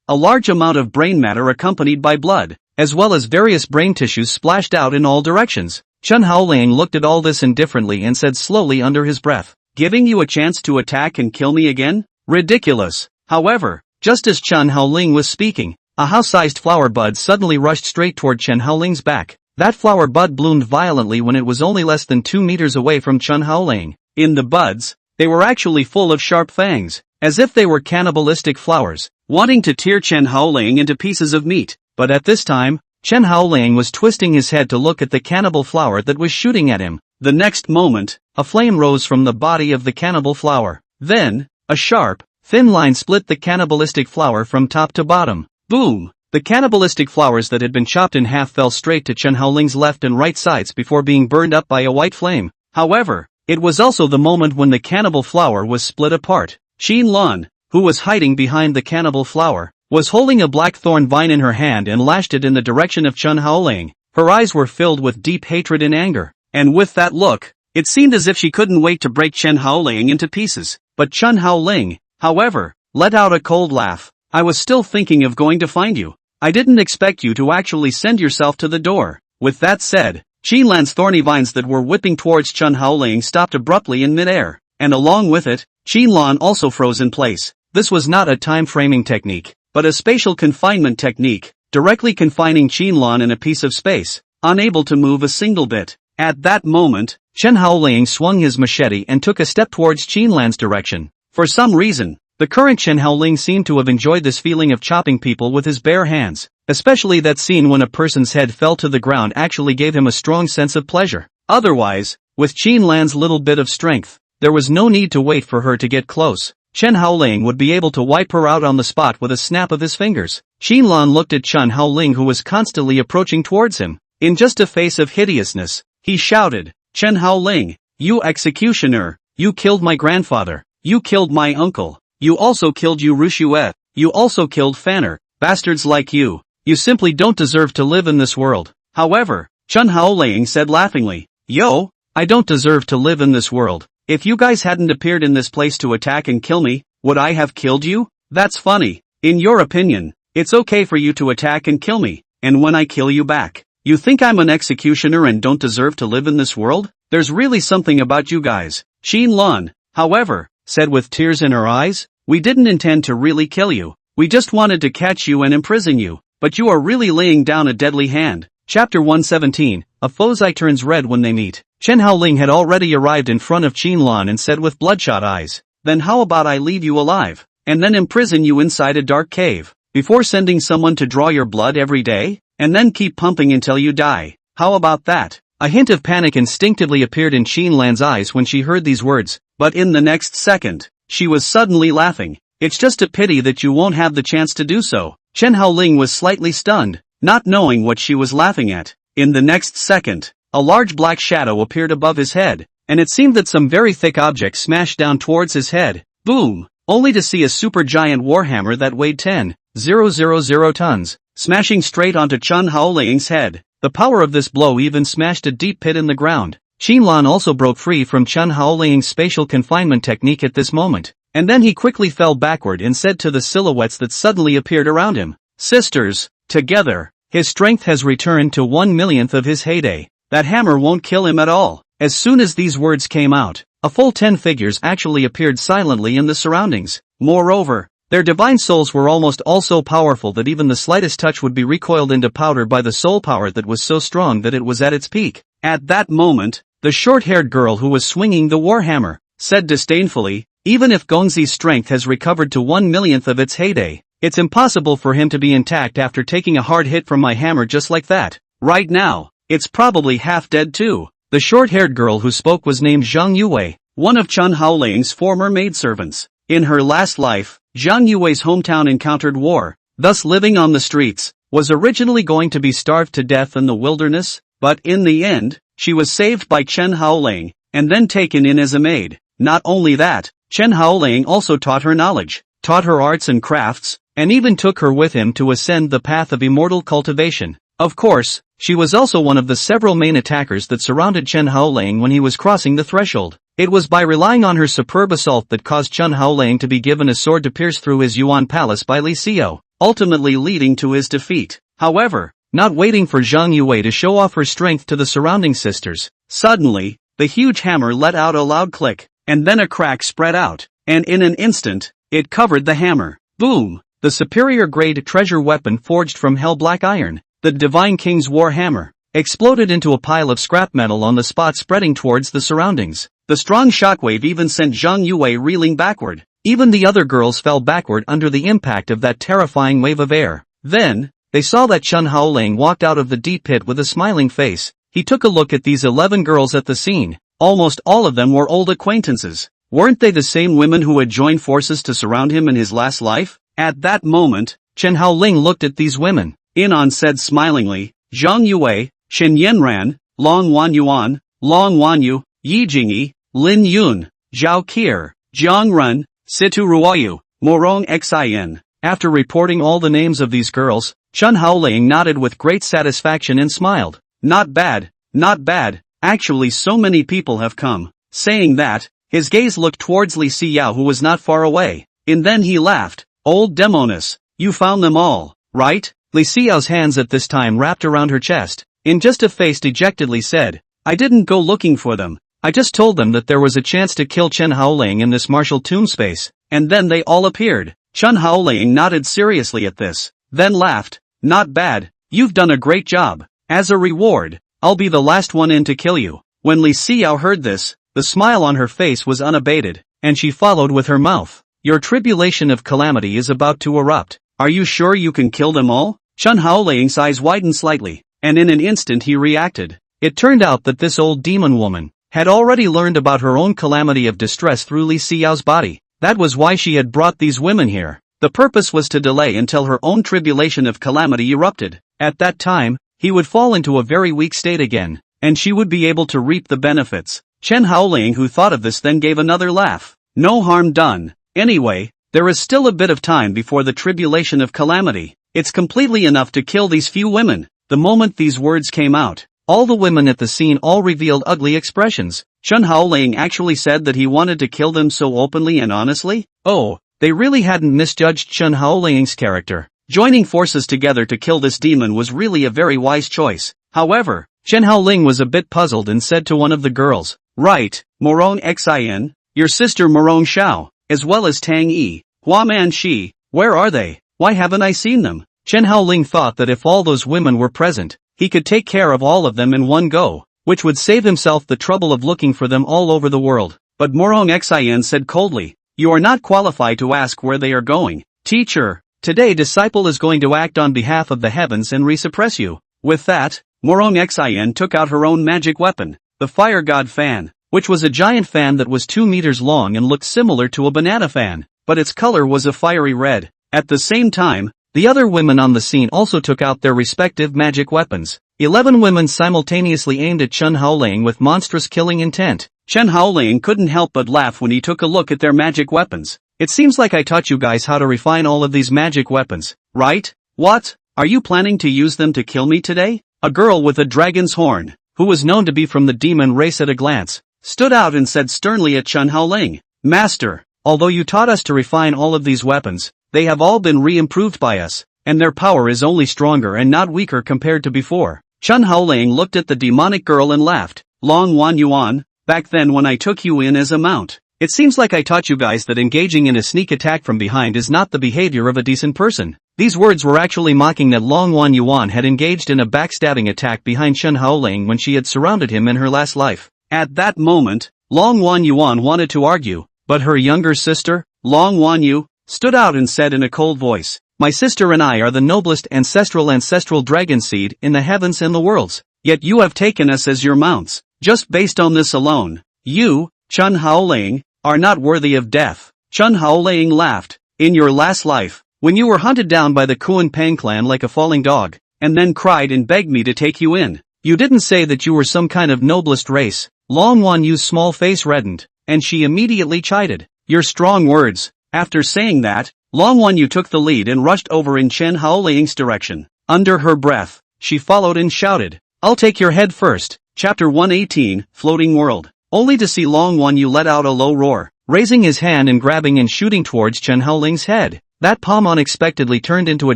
A large amount of brain matter accompanied by blood, as well as various brain tissues splashed out in all directions. Chen Haoling looked at all this indifferently and said slowly under his breath, "Giving you a chance to attack and kill me again? Ridiculous." However, just as Chen Haoling was speaking, a house-sized flower bud suddenly rushed straight toward Chen Haoling's back. That flower bud bloomed violently when it was only less than 2 meters away from Chen Haoling. In the buds, they were actually full of sharp fangs, as if they were cannibalistic flowers, wanting to tear Chen Haoling into pieces of meat. But at this time, Chen Haoling was twisting his head to look at the cannibal flower that was shooting at him. The next moment, a flame rose from the body of the cannibal flower. Then, a sharp, Thin line split the cannibalistic flower from top to bottom. Boom! The cannibalistic flowers that had been chopped in half fell straight to Chen Haoling's left and right sides before being burned up by a white flame. However, it was also the moment when the cannibal flower was split apart. Xin Lan, who was hiding behind the cannibal flower, was holding a black thorn vine in her hand and lashed it in the direction of Chen Haoling. Her eyes were filled with deep hatred and anger. And with that look, it seemed as if she couldn't wait to break Chen Haoling into pieces. But Chen Haoling, however, let out a cold laugh. I was still thinking of going to find you. I didn't expect you to actually send yourself to the door. With that said, Xin Lan's thorny vines that were whipping towards Chen Haoling stopped abruptly in midair. And along with it, Xin Lan also froze in place. This was not a time-framing technique, but a spatial confinement technique, directly confining Xin Lan in a piece of space, unable to move a single bit. At that moment, Chen Haoling swung his machete and took a step towards Xin Lan's direction. For some reason, the current Chen Haoling seemed to have enjoyed this feeling of chopping people with his bare hands, especially that scene when a person's head fell to the ground actually gave him a strong sense of pleasure. Otherwise, with Xin Lan's little bit of strength, there was no need to wait for her to get close. Chen Haoling would be able to wipe her out on the spot with a snap of his fingers. Xin Lan looked at Chen Haoling, who was constantly approaching towards him. In just a face of hideousness, he shouted, "Chen Haoling, you executioner, you killed my grandfather, you killed my uncle, you also killed Liu Ruyan, you also killed Fanner, bastards like you simply don't deserve to live in this world." However, Chen Haoling said laughingly, "Yo, I don't deserve to live in this world. If you guys hadn't appeared in this place to attack and kill me, would I have killed you? That's funny. In your opinion, it's okay for you to attack and kill me, and when I kill you back, you think I'm an executioner and don't deserve to live in this world? There's really something about you guys." Xin Lan, however, said with tears in her eyes, "We didn't intend to really kill you. We just wanted to catch you and imprison you, but you are really laying down a deadly hand." Chapter 117, A Foe's Eye Turns Red When They Meet. Chen Haoling had already arrived in front of Xin Lan and said with bloodshot eyes, "Then how about I leave you alive, and then imprison you inside a dark cave, before sending someone to draw your blood every day, and then keep pumping until you die? How about that?" A hint of panic instinctively appeared in Xin Lan's eyes when she heard these words, but in the next second, she was suddenly laughing. "It's just a pity that you won't have the chance to do so." Chen Haoling was slightly stunned, not knowing what she was laughing at. In the next second, a large black shadow appeared above his head, and it seemed that some very thick object smashed down towards his head. Boom! Only to see a supergiant warhammer that weighed 10,000 tons, smashing straight onto Chen Haoling's head. The power of this blow even smashed a deep pit in the ground. Xin Lan also broke free from Chen Haoling's spatial confinement technique at this moment, and then he quickly fell backward and said to the silhouettes that suddenly appeared around him, "Sisters, together, his strength has returned to 1/1,000,000th of his heyday. That hammer won't kill him at all." As soon as these words came out, a full 10 figures actually appeared silently in the surroundings. Moreover, their divine souls were almost all so powerful that even the slightest touch would be recoiled into powder by the soul power that was so strong that it was at its peak. At that moment, the short-haired girl who was swinging the warhammer said disdainfully, "Even if Gongzi's strength has recovered to 1/1,000,000th of its heyday, it's impossible for him to be intact after taking a hard hit from my hammer just like that. Right now, it's probably half dead too." The short-haired girl who spoke was named Zhang Yue, one of Chen Haoling's former maidservants. In her last life, Zhang Yue's hometown encountered war, thus living on the streets, was originally going to be starved to death in the wilderness, but in the end, she was saved by Chen Haoling, and then taken in as a maid. Not only that, Chen Haoling also taught her knowledge, taught her arts and crafts, and even took her with him to ascend the path of immortal cultivation. Of course, she was also one of the several main attackers that surrounded Chen Haoling when he was crossing the threshold. It was by relying on her superb assault that caused Chen Haoling to be given a sword to pierce through his Yuan palace by Li Xinyue, ultimately leading to his defeat. However, not waiting for Zhang Yue to show off her strength to the surrounding sisters, suddenly, the huge hammer let out a loud click, and then a crack spread out, and in an instant, it covered the hammer. Boom! The superior grade treasure weapon forged from hell black iron, the Divine King's War Hammer, exploded into a pile of scrap metal on the spot, spreading towards the surroundings. The strong shockwave even sent Zhang Yue reeling backward. Even the other girls fell backward under the impact of that terrifying wave of air. Then, they saw that Chen Haoling walked out of the deep pit with a smiling face. He took a look at these 11 girls at the scene. Almost all of them were old acquaintances. Weren't they the same women who had joined forces to surround him in his last life? At that moment, Chen Haoling looked at these women. Inon said smilingly, Zhang Yue, Shen Yanran, Long Wanyuan, Long Wanyu, Yi Jingyi, Lin Yun, Zhao Qier, Jiang Ren, Situ Ruoyu, Morong Xin. After reporting all the names of these girls, Chen Haoling nodded with great satisfaction and smiled. Not bad, not bad, actually so many people have come. Saying that, his gaze looked towards Li Xinyue who was not far away, and then he laughed. Old Demonis, you found them all, right? Li Xinyue's hands at this time wrapped around her chest, and just a face dejectedly said, I didn't go looking for them. I just told them that there was a chance to kill Chen Haoling in this martial tomb space, and then they all appeared. Chen Haoling nodded seriously at this, then laughed. Not bad, you've done a great job. As a reward, I'll be the last one in to kill you. When Li Xinyue heard this, the smile on her face was unabated, and she followed with her mouth. Your tribulation of calamity is about to erupt. Are you sure you can kill them all? Chen Haoling's eyes widened slightly, and in an instant he reacted. It turned out that this old demon woman had already learned about her own calamity of distress through Li Xinyue's body. That was why she had brought these women here. The purpose was to delay until her own tribulation of calamity erupted. At that time, he would fall into a very weak state again, and she would be able to reap the benefits. Chen Haoling, who thought of this, then gave another laugh. No harm done. Anyway, there is still a bit of time before the tribulation of calamity. It's completely enough to kill these few women. The moment these words came out, all the women at the scene all revealed ugly expressions. Chen Haoling actually said that he wanted to kill them so openly and honestly? Oh, they really hadn't misjudged Chen Haoling's character. Joining forces together to kill this demon was really a very wise choice. However, Chen Haoling was a bit puzzled and said to one of the girls, Right, Morong Xin, your sister Morong Xiao, as well as Tang Yi, Huaman Shi, where are they? Why haven't I seen them? Chen Haoling thought that if all those women were present, he could take care of all of them in one go, which would save himself the trouble of looking for them all over the world. But Morong Xin said coldly, You are not qualified to ask where they are going. Teacher, today disciple is going to act on behalf of the heavens and resuppress you. With that, Morong Xin took out her own magic weapon, the Fire God Fan, which was a giant fan that was 2 meters long and looked similar to a banana fan, but its color was a fiery red. At the same time, the other women on the scene also took out their respective magic weapons. 11 women simultaneously aimed at Chen Haoling with monstrous killing intent. Chen Haoling couldn't help but laugh when he took a look at their magic weapons. It seems like I taught you guys how to refine all of these magic weapons, right? What? Are you planning to use them to kill me today? A girl with a dragon's horn, who was known to be from the demon race at a glance, stood out and said sternly at Chen Haoling, Master, although you taught us to refine all of these weapons, they have all been re-improved by us, and their power is only stronger and not weaker compared to before. Chen Haoling looked at the demonic girl and laughed. Long Wan Yuan, back then when I took you in as a mount, it seems like I taught you guys that engaging in a sneak attack from behind is not the behavior of a decent person. These words were actually mocking that Long Wan Yuan had engaged in a backstabbing attack behind Chen Haoling when she had surrounded him in her last life. At that moment, Long Wan Yuan wanted to argue, but her younger sister, Long Wan Yu, stood out and said in a cold voice, My sister and I are the noblest ancestral dragon seed in the heavens and the worlds, yet you have taken us as your mounts. Just based on this alone, you, Chen Haoling, are not worthy of death. Chen Haoling laughed. In your last life, when you were hunted down by the Kuan Pang clan like a falling dog, and then cried and begged me to take you in, you didn't say that you were some kind of noblest race. Long Wan Yu's small face reddened, and she immediately chided. Your strong words. After saying that, Long Wan Yu took the lead and rushed over in Chen Haoling's direction. Under her breath, she followed and shouted, I'll take your head first. Chapter 118, Floating World. Only to see Long Wan Yu let out a low roar, raising his hand and grabbing and shooting towards Chen Haoling's head. That palm unexpectedly turned into a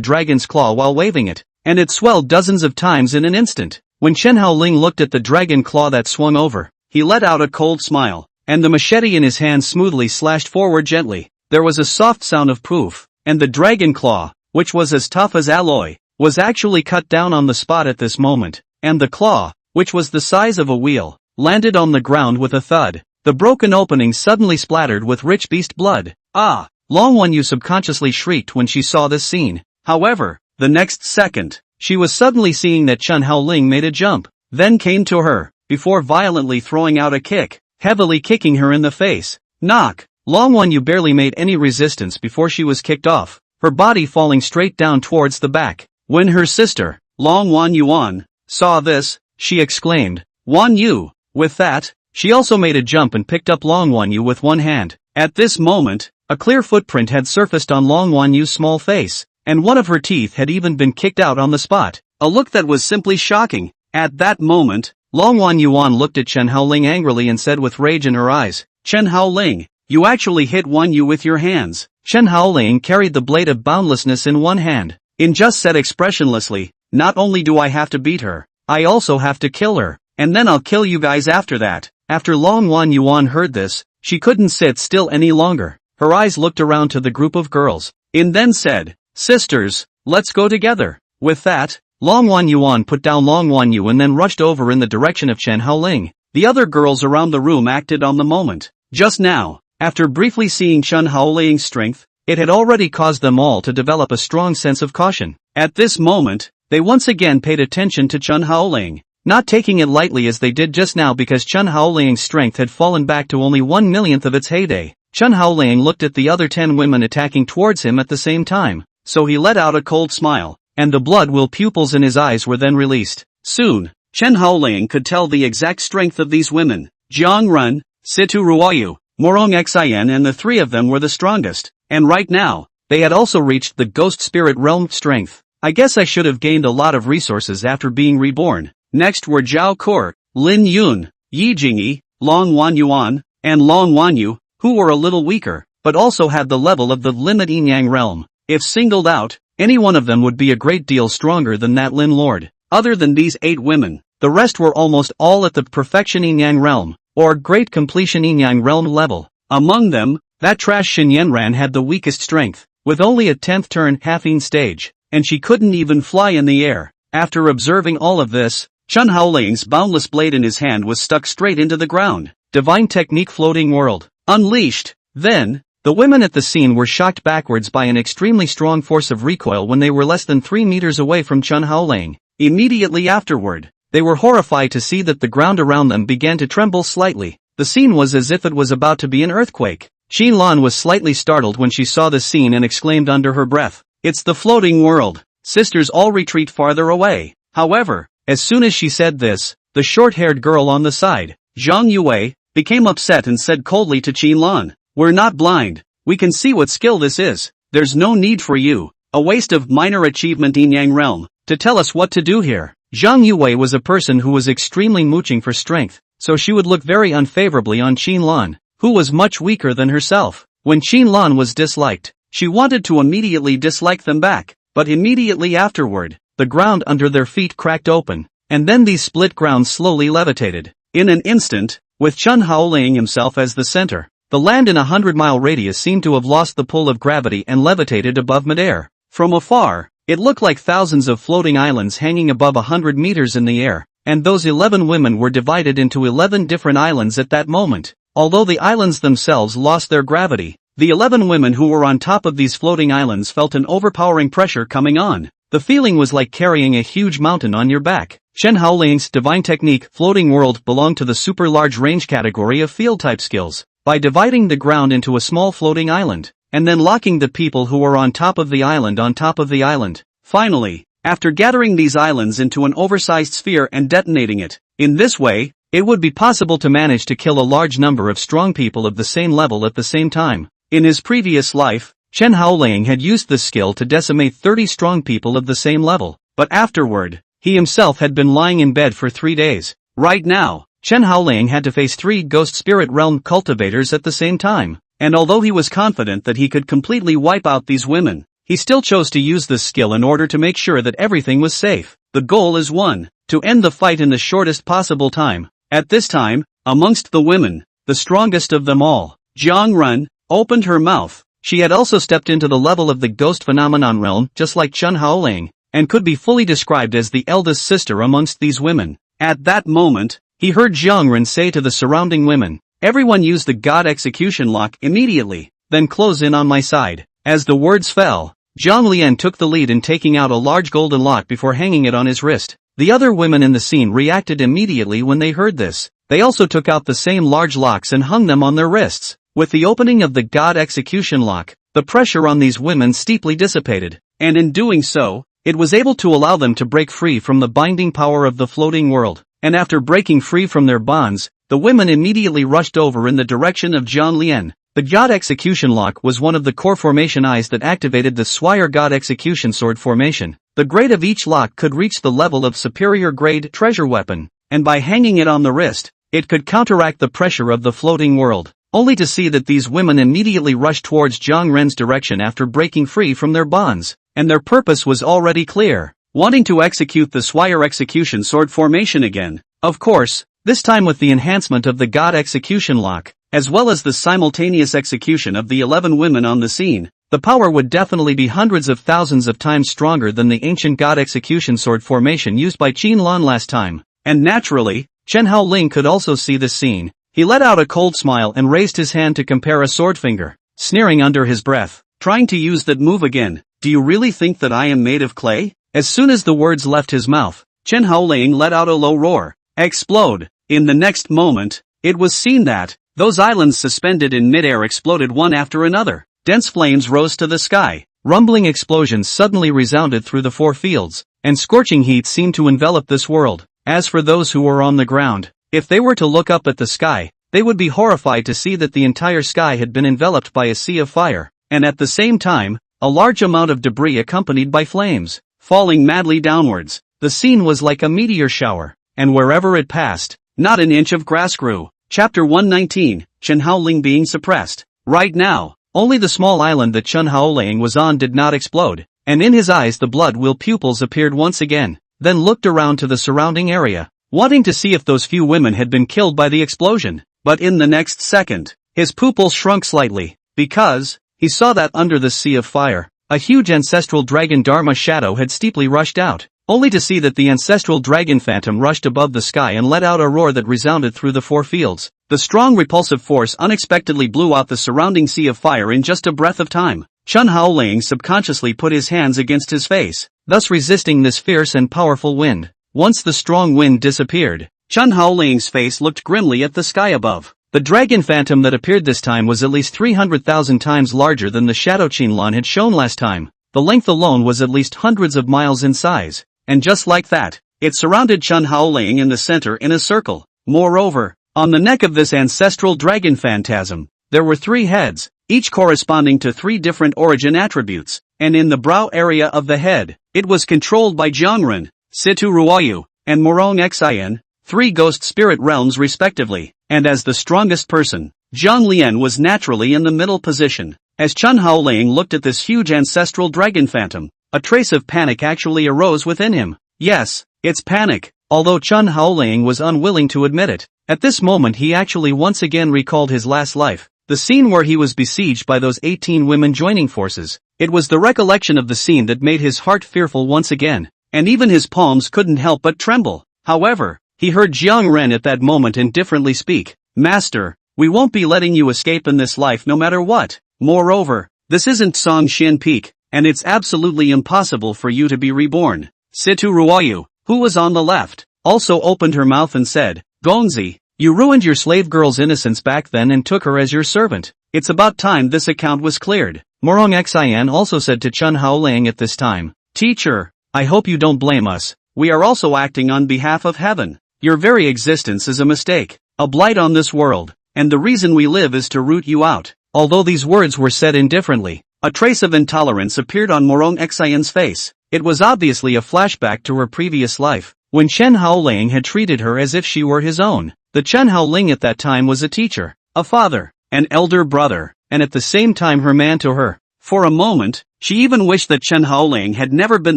dragon's claw while waving it, and it swelled dozens of times in an instant. When Chen Haoling looked at the dragon claw that swung over, he let out a cold smile, and the machete in his hand smoothly slashed forward gently. There was a soft sound of poof, and the dragon claw, which was as tough as alloy, was actually cut down on the spot at this moment, and the claw, which was the size of a wheel, landed on the ground with a thud. The broken opening suddenly splattered with rich beast blood. Ah! Long Wan Yu subconsciously shrieked when she saw this scene. However, the next second, she was suddenly seeing that Chen Haoling made a jump, then came to her, before violently throwing out a kick, heavily kicking her in the face. Knock! Long Wanyu barely made any resistance before she was kicked off, her body falling straight down towards the back. When her sister, Long Wanyuan, saw this, she exclaimed, Wanyu! With that, she also made a jump and picked up Long Wanyu with one hand. At this moment, a clear footprint had surfaced on Long Wanyu's small face, and one of her teeth had even been kicked out on the spot, a look that was simply shocking. At that moment, Long Wanyuan looked at Chen Haoling angrily and said with rage in her eyes, Chen Haoling, you actually hit Wanyu with your hands. Chen Haoling carried the blade of boundlessness in one hand. In just said expressionlessly, not only do I have to beat her, I also have to kill her, and then I'll kill you guys after that. After Long Wanyuan heard this, she couldn't sit still any longer. Her eyes looked around to the group of girls. In then said, Sisters, let's go together. With that, Long Wanyuan put down Long Wanyu and then rushed over in the direction of Chen Haoling. The other girls around the room acted on the moment. Just now, after briefly seeing Chen Haoling's strength, it had already caused them all to develop a strong sense of caution. At this moment, they once again paid attention to Chen Haoling, not taking it lightly as they did just now because Chen Haoling's strength had fallen back to only 1/1,000,000th of its heyday. Chen Haoling looked at the other 10 women attacking towards him at the same time, so he let out a cold smile, and the blood-will pupils in his eyes were then released. Soon, Chen Haoling could tell the exact strength of these women. Jiangshan, Situ Ruoyu, Morong Xian and the three of them were the strongest, and right now, they had also reached the ghost spirit realm strength. I guess I should have gained a lot of resources after being reborn. Next were Zhao Kur, Lin Yun, Yi Jingyi, Long Wanyuan, and Long Wanyu, who were a little weaker, but also had the level of the limit Yin-Yang realm. If singled out, any one of them would be a great deal stronger than that Lin Lord. Other than these 8 women, the rest were almost all at the perfection Yin-Yang realm, or great completion Yin-Yang realm level. Among them, that trash Xinyanran had the weakest strength, with only a 10th turn half-yin stage, and she couldn't even fly in the air. After observing all of this, Chen Haoling's boundless blade in his hand was stuck straight into the ground. Divine technique floating world. Unleashed. Then, the women at the scene were shocked backwards by an extremely strong force of recoil when they were less than 3 meters away from Chen Haoling. Immediately afterward, they were horrified to see that the ground around them began to tremble slightly. The scene was as if it was about to be an earthquake. Qin Lan was slightly startled when she saw the scene and exclaimed under her breath, "It's the floating world." Sisters all retreat farther away. However, as soon as she said this, the short-haired girl on the side, Zhang Yue, became upset and said coldly to Qin Lan, "We're not blind. We can see what skill this is. There's no need for you, a waste of minor achievement in Yang realm, to tell us what to do here." Zhang Yue was a person who was extremely mooching for strength, so she would look very unfavorably on Qin Lan, who was much weaker than herself. When Qin Lan was disliked, she wanted to immediately dislike them back, but immediately afterward, the ground under their feet cracked open, and then these split grounds slowly levitated. In an instant, with Chen Haoling himself as the center, the land in a 100-mile radius seemed to have lost the pull of gravity and levitated above midair. From afar, it looked like thousands of floating islands hanging above 100 meters in the air, and those 11 women were divided into 11 different islands at that moment. Although the islands themselves lost their gravity, the 11 women who were on top of these floating islands felt an overpowering pressure coming on. The feeling was like carrying a huge mountain on your back. Chen Haoling's divine technique floating world belonged to the super large range category of field type skills. By dividing the ground into a small floating island, and then locking the people who were on top of the island on top of the island. Finally, after gathering these islands into an oversized sphere and detonating it, in this way, it would be possible to manage to kill a large number of strong people of the same level at the same time. In his previous life, Chen Haoling had used this skill to decimate 30 strong people of the same level, but afterward, he himself had been lying in bed for 3 days. Right now, Chen Haoling had to face 3 ghost spirit realm cultivators at the same time, and although he was confident that he could completely wipe out these women, he still chose to use this skill in order to make sure that everything was safe. The goal is 1. To end the fight in the shortest possible time. At this time, amongst the women, the strongest of them all, Jiang Run, opened her mouth. She had also stepped into the level of the ghost phenomenon realm just like Chen Haoling, and could be fully described as the eldest sister amongst these women. At that moment, he heard Jiang Run say to the surrounding women, "Everyone use the God execution lock immediately, then close in on my side." As the words fell, Zhang Lian took the lead in taking out a large golden lock before hanging it on his wrist. The other women in the scene reacted immediately when they heard this. They also took out the same large locks and hung them on their wrists. With the opening of the God execution lock, the pressure on these women steeply dissipated, and in doing so, it was able to allow them to break free from the binding power of the floating world. And after breaking free from their bonds, the women immediately rushed over in the direction of Jiang Lian. The God execution lock was one of the core formation eyes that activated the Swire God execution sword formation. The grade of each lock could reach the level of superior grade treasure weapon, and by hanging it on the wrist, it could counteract the pressure of the floating world. Only to see that these women immediately rushed towards Jiang Ren's direction after breaking free from their bonds, and their purpose was already clear, wanting to execute the Swire execution sword formation again. Of course, this time with the enhancement of the God execution lock, as well as the simultaneous execution of the 11 women on the scene. The power would definitely be hundreds of thousands of times stronger than the ancient God execution sword formation used by Qin Lan last time. And naturally, Chen Haoling could also see this scene. He let out a cold smile and raised his hand to compare a sword finger, sneering under his breath, trying to use that move again. Do you really think that I am made of clay? As soon as the words left his mouth, Chen Haoling let out a low roar. Explode! In the next moment, it was seen that those islands suspended in midair exploded one after another. Dense flames rose to the sky. Rumbling explosions suddenly resounded through the 4 fields, and scorching heat seemed to envelop this world. As for those who were on the ground, if they were to look up at the sky, they would be horrified to see that the entire sky had been enveloped by a sea of fire, and at the same time, a large amount of debris accompanied by flames, falling madly downwards. The scene was like a meteor shower, and wherever it passed, not an inch of grass grew. Chapter 119, Chen Haoling being suppressed. Right now, only the small island that Chen Haoling was on did not explode, and in his eyes the blood-will pupils appeared once again, then looked around to the surrounding area, wanting to see if those few women had been killed by the explosion. But in the next second, his pupils shrunk slightly, because he saw that under the sea of fire, a huge ancestral dragon Dharma shadow had steeply rushed out, only to see that the ancestral dragon phantom rushed above the sky and let out a roar that resounded through the 4 fields. The strong repulsive force unexpectedly blew out the surrounding sea of fire in just a breath of time. Chen Haoling subconsciously put his hands against his face, thus resisting this fierce and powerful wind. Once the strong wind disappeared, Chen Haoling's face looked grimly at the sky above. The dragon phantom that appeared this time was at least 300,000 times larger than the shadow Qin Lan had shown last time. The length alone was at least hundreds of miles in size, and just like that, it surrounded Chen Haoling in the center in a circle. Moreover, on the neck of this ancestral dragon phantasm, there were 3 heads, each corresponding to 3 different origin attributes, and in the brow area of the head, it was controlled by Jiangren, Situ Ruoyu, and Morong Xian, 3 ghost spirit realms respectively, and as the strongest person, Jiang Lian was naturally in the middle position. As Chen Haoling looked at this huge ancestral dragon phantom, a trace of panic actually arose within him. Yes, it's panic, although Chen Haoling was unwilling to admit it. At this moment he actually once again recalled his last life, the scene where he was besieged by those 18 women joining forces. It was the recollection of the scene that made his heart fearful once again, and even his palms couldn't help but tremble. However, he heard Jiang Ren at that moment indifferently speak. Master, we won't be letting you escape in this life no matter what. Moreover, this isn't Songshin Peak, and it's absolutely impossible for you to be reborn. Situ Ruoyu, who was on the left, also opened her mouth and said, Gongzi, you ruined your slave girl's innocence back then and took her as your servant. It's about time this account was cleared. Morong Xian also said to Chen Haoling at this time, Teacher, I hope you don't blame us. We are also acting on behalf of heaven. Your very existence is a mistake, a blight on this world, and the reason we live is to root you out. Although these words were said indifferently, a trace of intolerance appeared on Morong Xian's face. It was obviously a flashback to her previous life, when Chen Haoling had treated her as if she were his own. The Chen Haoling at that time was a teacher, a father, an elder brother, and at the same time her man to her. For a moment, she even wished that Chen Haoling had never been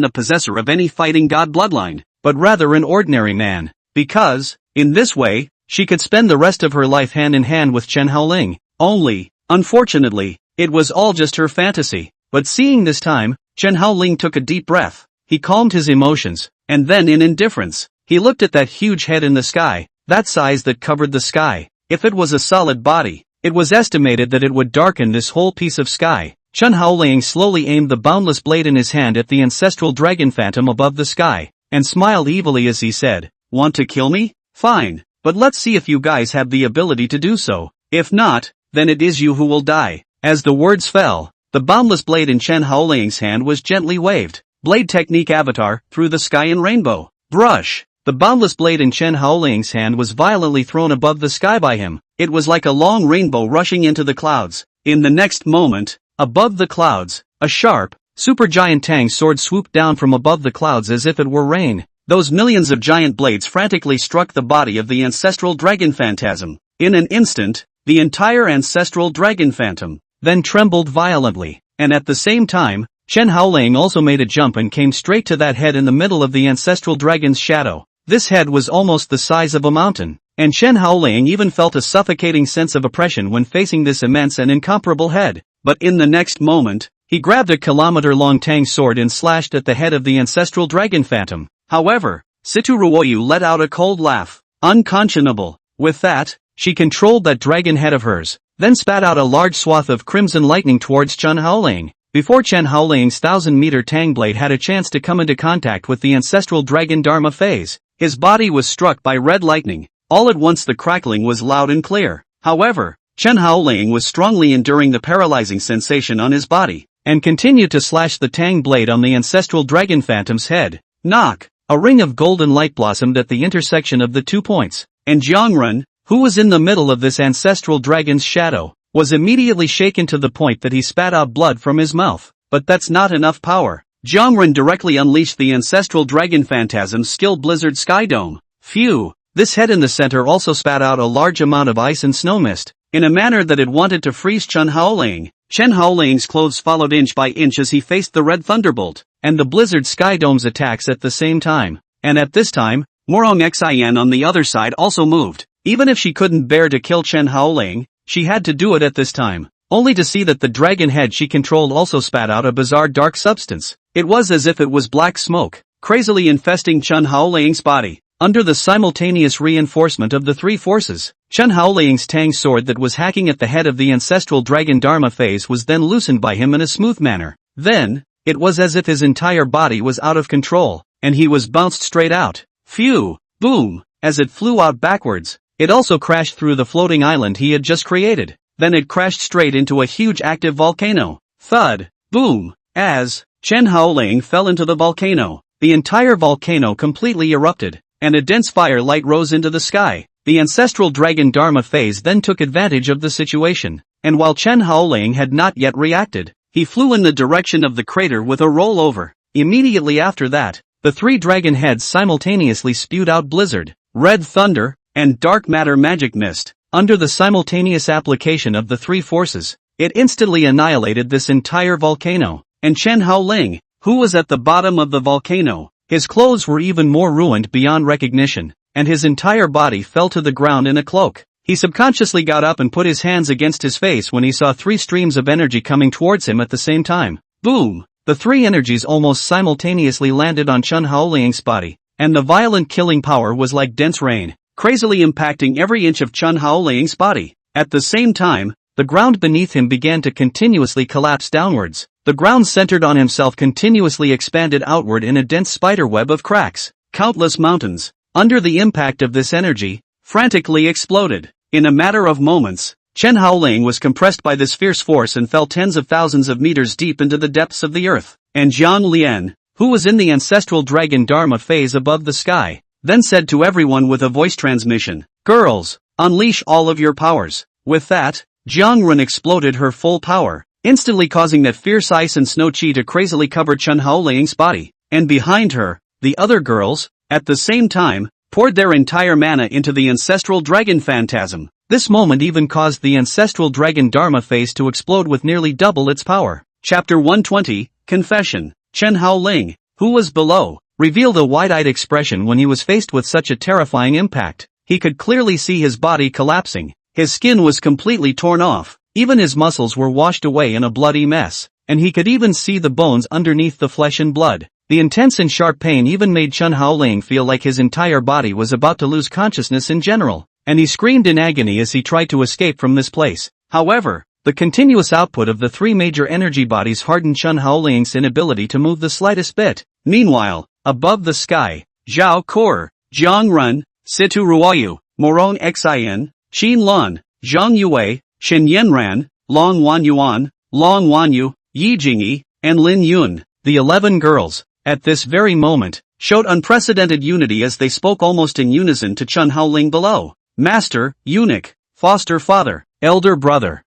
the possessor of any fighting god bloodline, but rather an ordinary man, because, in this way, she could spend the rest of her life hand in hand with Chen Haoling. Only, unfortunately, it was all just her fantasy. But seeing this time, Chen Haoling took a deep breath. He calmed his emotions, and then in indifference, he looked at that huge head in the sky, that size that covered the sky. If it was a solid body, it was estimated that it would darken this whole piece of sky. Chen Haoling slowly aimed the boundless blade in his hand at the ancestral dragon phantom above the sky, and smiled evilly as he said, Want to kill me? Fine, but let's see if you guys have the ability to do so. If not, then it is you who will die. As the words fell, the boundless blade in Chen Haoling's hand was gently waved. Blade technique avatar, through the sky and rainbow. Brush. The boundless blade in Chen Haoling's hand was violently thrown above the sky by him. It was like a long rainbow rushing into the clouds. In the next moment, above the clouds, a sharp, supergiant Tang sword swooped down from above the clouds as if it were rain. Those millions of giant blades frantically struck the body of the ancestral dragon phantasm. In an instant, the entire ancestral dragon phantom then trembled violently, and at the same time, Chen Haoling also made a jump and came straight to that head in the middle of the ancestral dragon's shadow. This head was almost the size of a mountain, and Chen Haoling even felt a suffocating sense of oppression when facing this immense and incomparable head. But in the next moment, he grabbed a kilometer-long Tang sword and slashed at the head of the ancestral dragon phantom. However, Situ Ruoyu let out a cold laugh. Unconscionable. With that, she controlled that dragon head of hers, then spat out a large swath of crimson lightning towards Chen Haoling. Before Chen Haoling's 1,000-meter Tang blade had a chance to come into contact with the ancestral dragon Dharma phase, his body was struck by red lightning. All at once the crackling was loud and clear. However, Chen Haoling was strongly enduring the paralyzing sensation on his body, and continued to slash the Tang blade on the ancestral dragon phantom's head. Knock! A ring of golden light blossomed at the intersection of the 2 points, and Jiangshan, who was in the middle of this ancestral dragon's shadow, was immediately shaken to the point that he spat out blood from his mouth. But that's not enough power. Jiangshan directly unleashed the ancestral dragon phantasm's skill Blizzard Sky Dome. Phew! This head in the center also spat out a large amount of ice and snow mist, in a manner that it wanted to freeze Chen Haoling. Chen Haoling's clothes followed inch by inch as he faced the red thunderbolt, and the Blizzard Sky Dome's attacks at the same time. And at this time, Morong Xian on the other side also moved. Even if she couldn't bear to kill Chen Haoling, she had to do it at this time, only to see that the dragon head she controlled also spat out a bizarre dark substance. It was as if it was black smoke, crazily infesting Chen Haoling's body. Under the simultaneous reinforcement of the 3 forces, Chen Haoling's Tang sword that was hacking at the head of the ancestral dragon Dharma phase was then loosened by him in a smooth manner. Then, it was as if his entire body was out of control, and he was bounced straight out. Phew! Boom! As it flew out backwards, it also crashed through the floating island he had just created. Then it crashed straight into a huge active volcano. Thud! Boom! As Chen Haoling fell into the volcano, the entire volcano completely erupted, and a dense fire light rose into the sky. The ancestral dragon Dharma phase then took advantage of the situation, and while Chen Haoling had not yet reacted, he flew in the direction of the crater with a rollover. Immediately after that, the 3 dragon heads simultaneously spewed out blizzard, red thunder, and dark matter magic mist. Under the simultaneous application of the 3 forces, it instantly annihilated this entire volcano, and Chen Haoling, who was at the bottom of the volcano, his clothes were even more ruined beyond recognition, and his entire body fell to the ground in a cloak. He subconsciously got up and put his hands against his face when he saw 3 streams of energy coming towards him at the same time. Boom! The 3 energies almost simultaneously landed on Chen Haoling's body, and the violent killing power was like dense rain, crazily impacting every inch of Chen Haoling's body. At the same time, the ground beneath him began to continuously collapse downwards. The ground centered on himself continuously expanded outward in a dense spiderweb of cracks. Countless mountains, under the impact of this energy, frantically exploded. In a matter of moments, Chen Haoling was compressed by this fierce force and fell tens of thousands of meters deep into the depths of the earth. And Jiang Lian, who was in the ancestral dragon Dharma phase above the sky, then said to everyone with a voice transmission, "Girls, unleash all of your powers." With that, Jiangren exploded her full power, instantly causing that fierce ice and snow chi to crazily cover Chen Haoling's body. And behind her, the other girls, at the same time, poured their entire mana into the ancestral dragon phantasm. This moment even caused the ancestral dragon Dharma phase to explode with nearly double its power. Chapter 120, Confession. Chen Haoling, who was below, revealed a wide-eyed expression when he was faced with such a terrifying impact. He could clearly see his body collapsing. His skin was completely torn off. Even his muscles were washed away in a bloody mess, and he could even see the bones underneath the flesh and blood. The intense and sharp pain even made Chen Haoling feel like his entire body was about to lose consciousness in general, and he screamed in agony as he tried to escape from this place. However, the continuous output of the 3 major energy bodies hardened Chen Haoling's inability to move the slightest bit. Meanwhile, above the sky, Zhao Kor, Jiang Run, Situ Ruoyu, Morong Xian, Xin Lan, Zhang Yue, Shen Yanran, Long Wanyuan, Long Wanyu, Yi Jingyi, and Lin Yun, the 11 girls, at this very moment, showed unprecedented unity as they spoke almost in unison to Chen Haoling below. Master, eunuch, foster father, elder brother,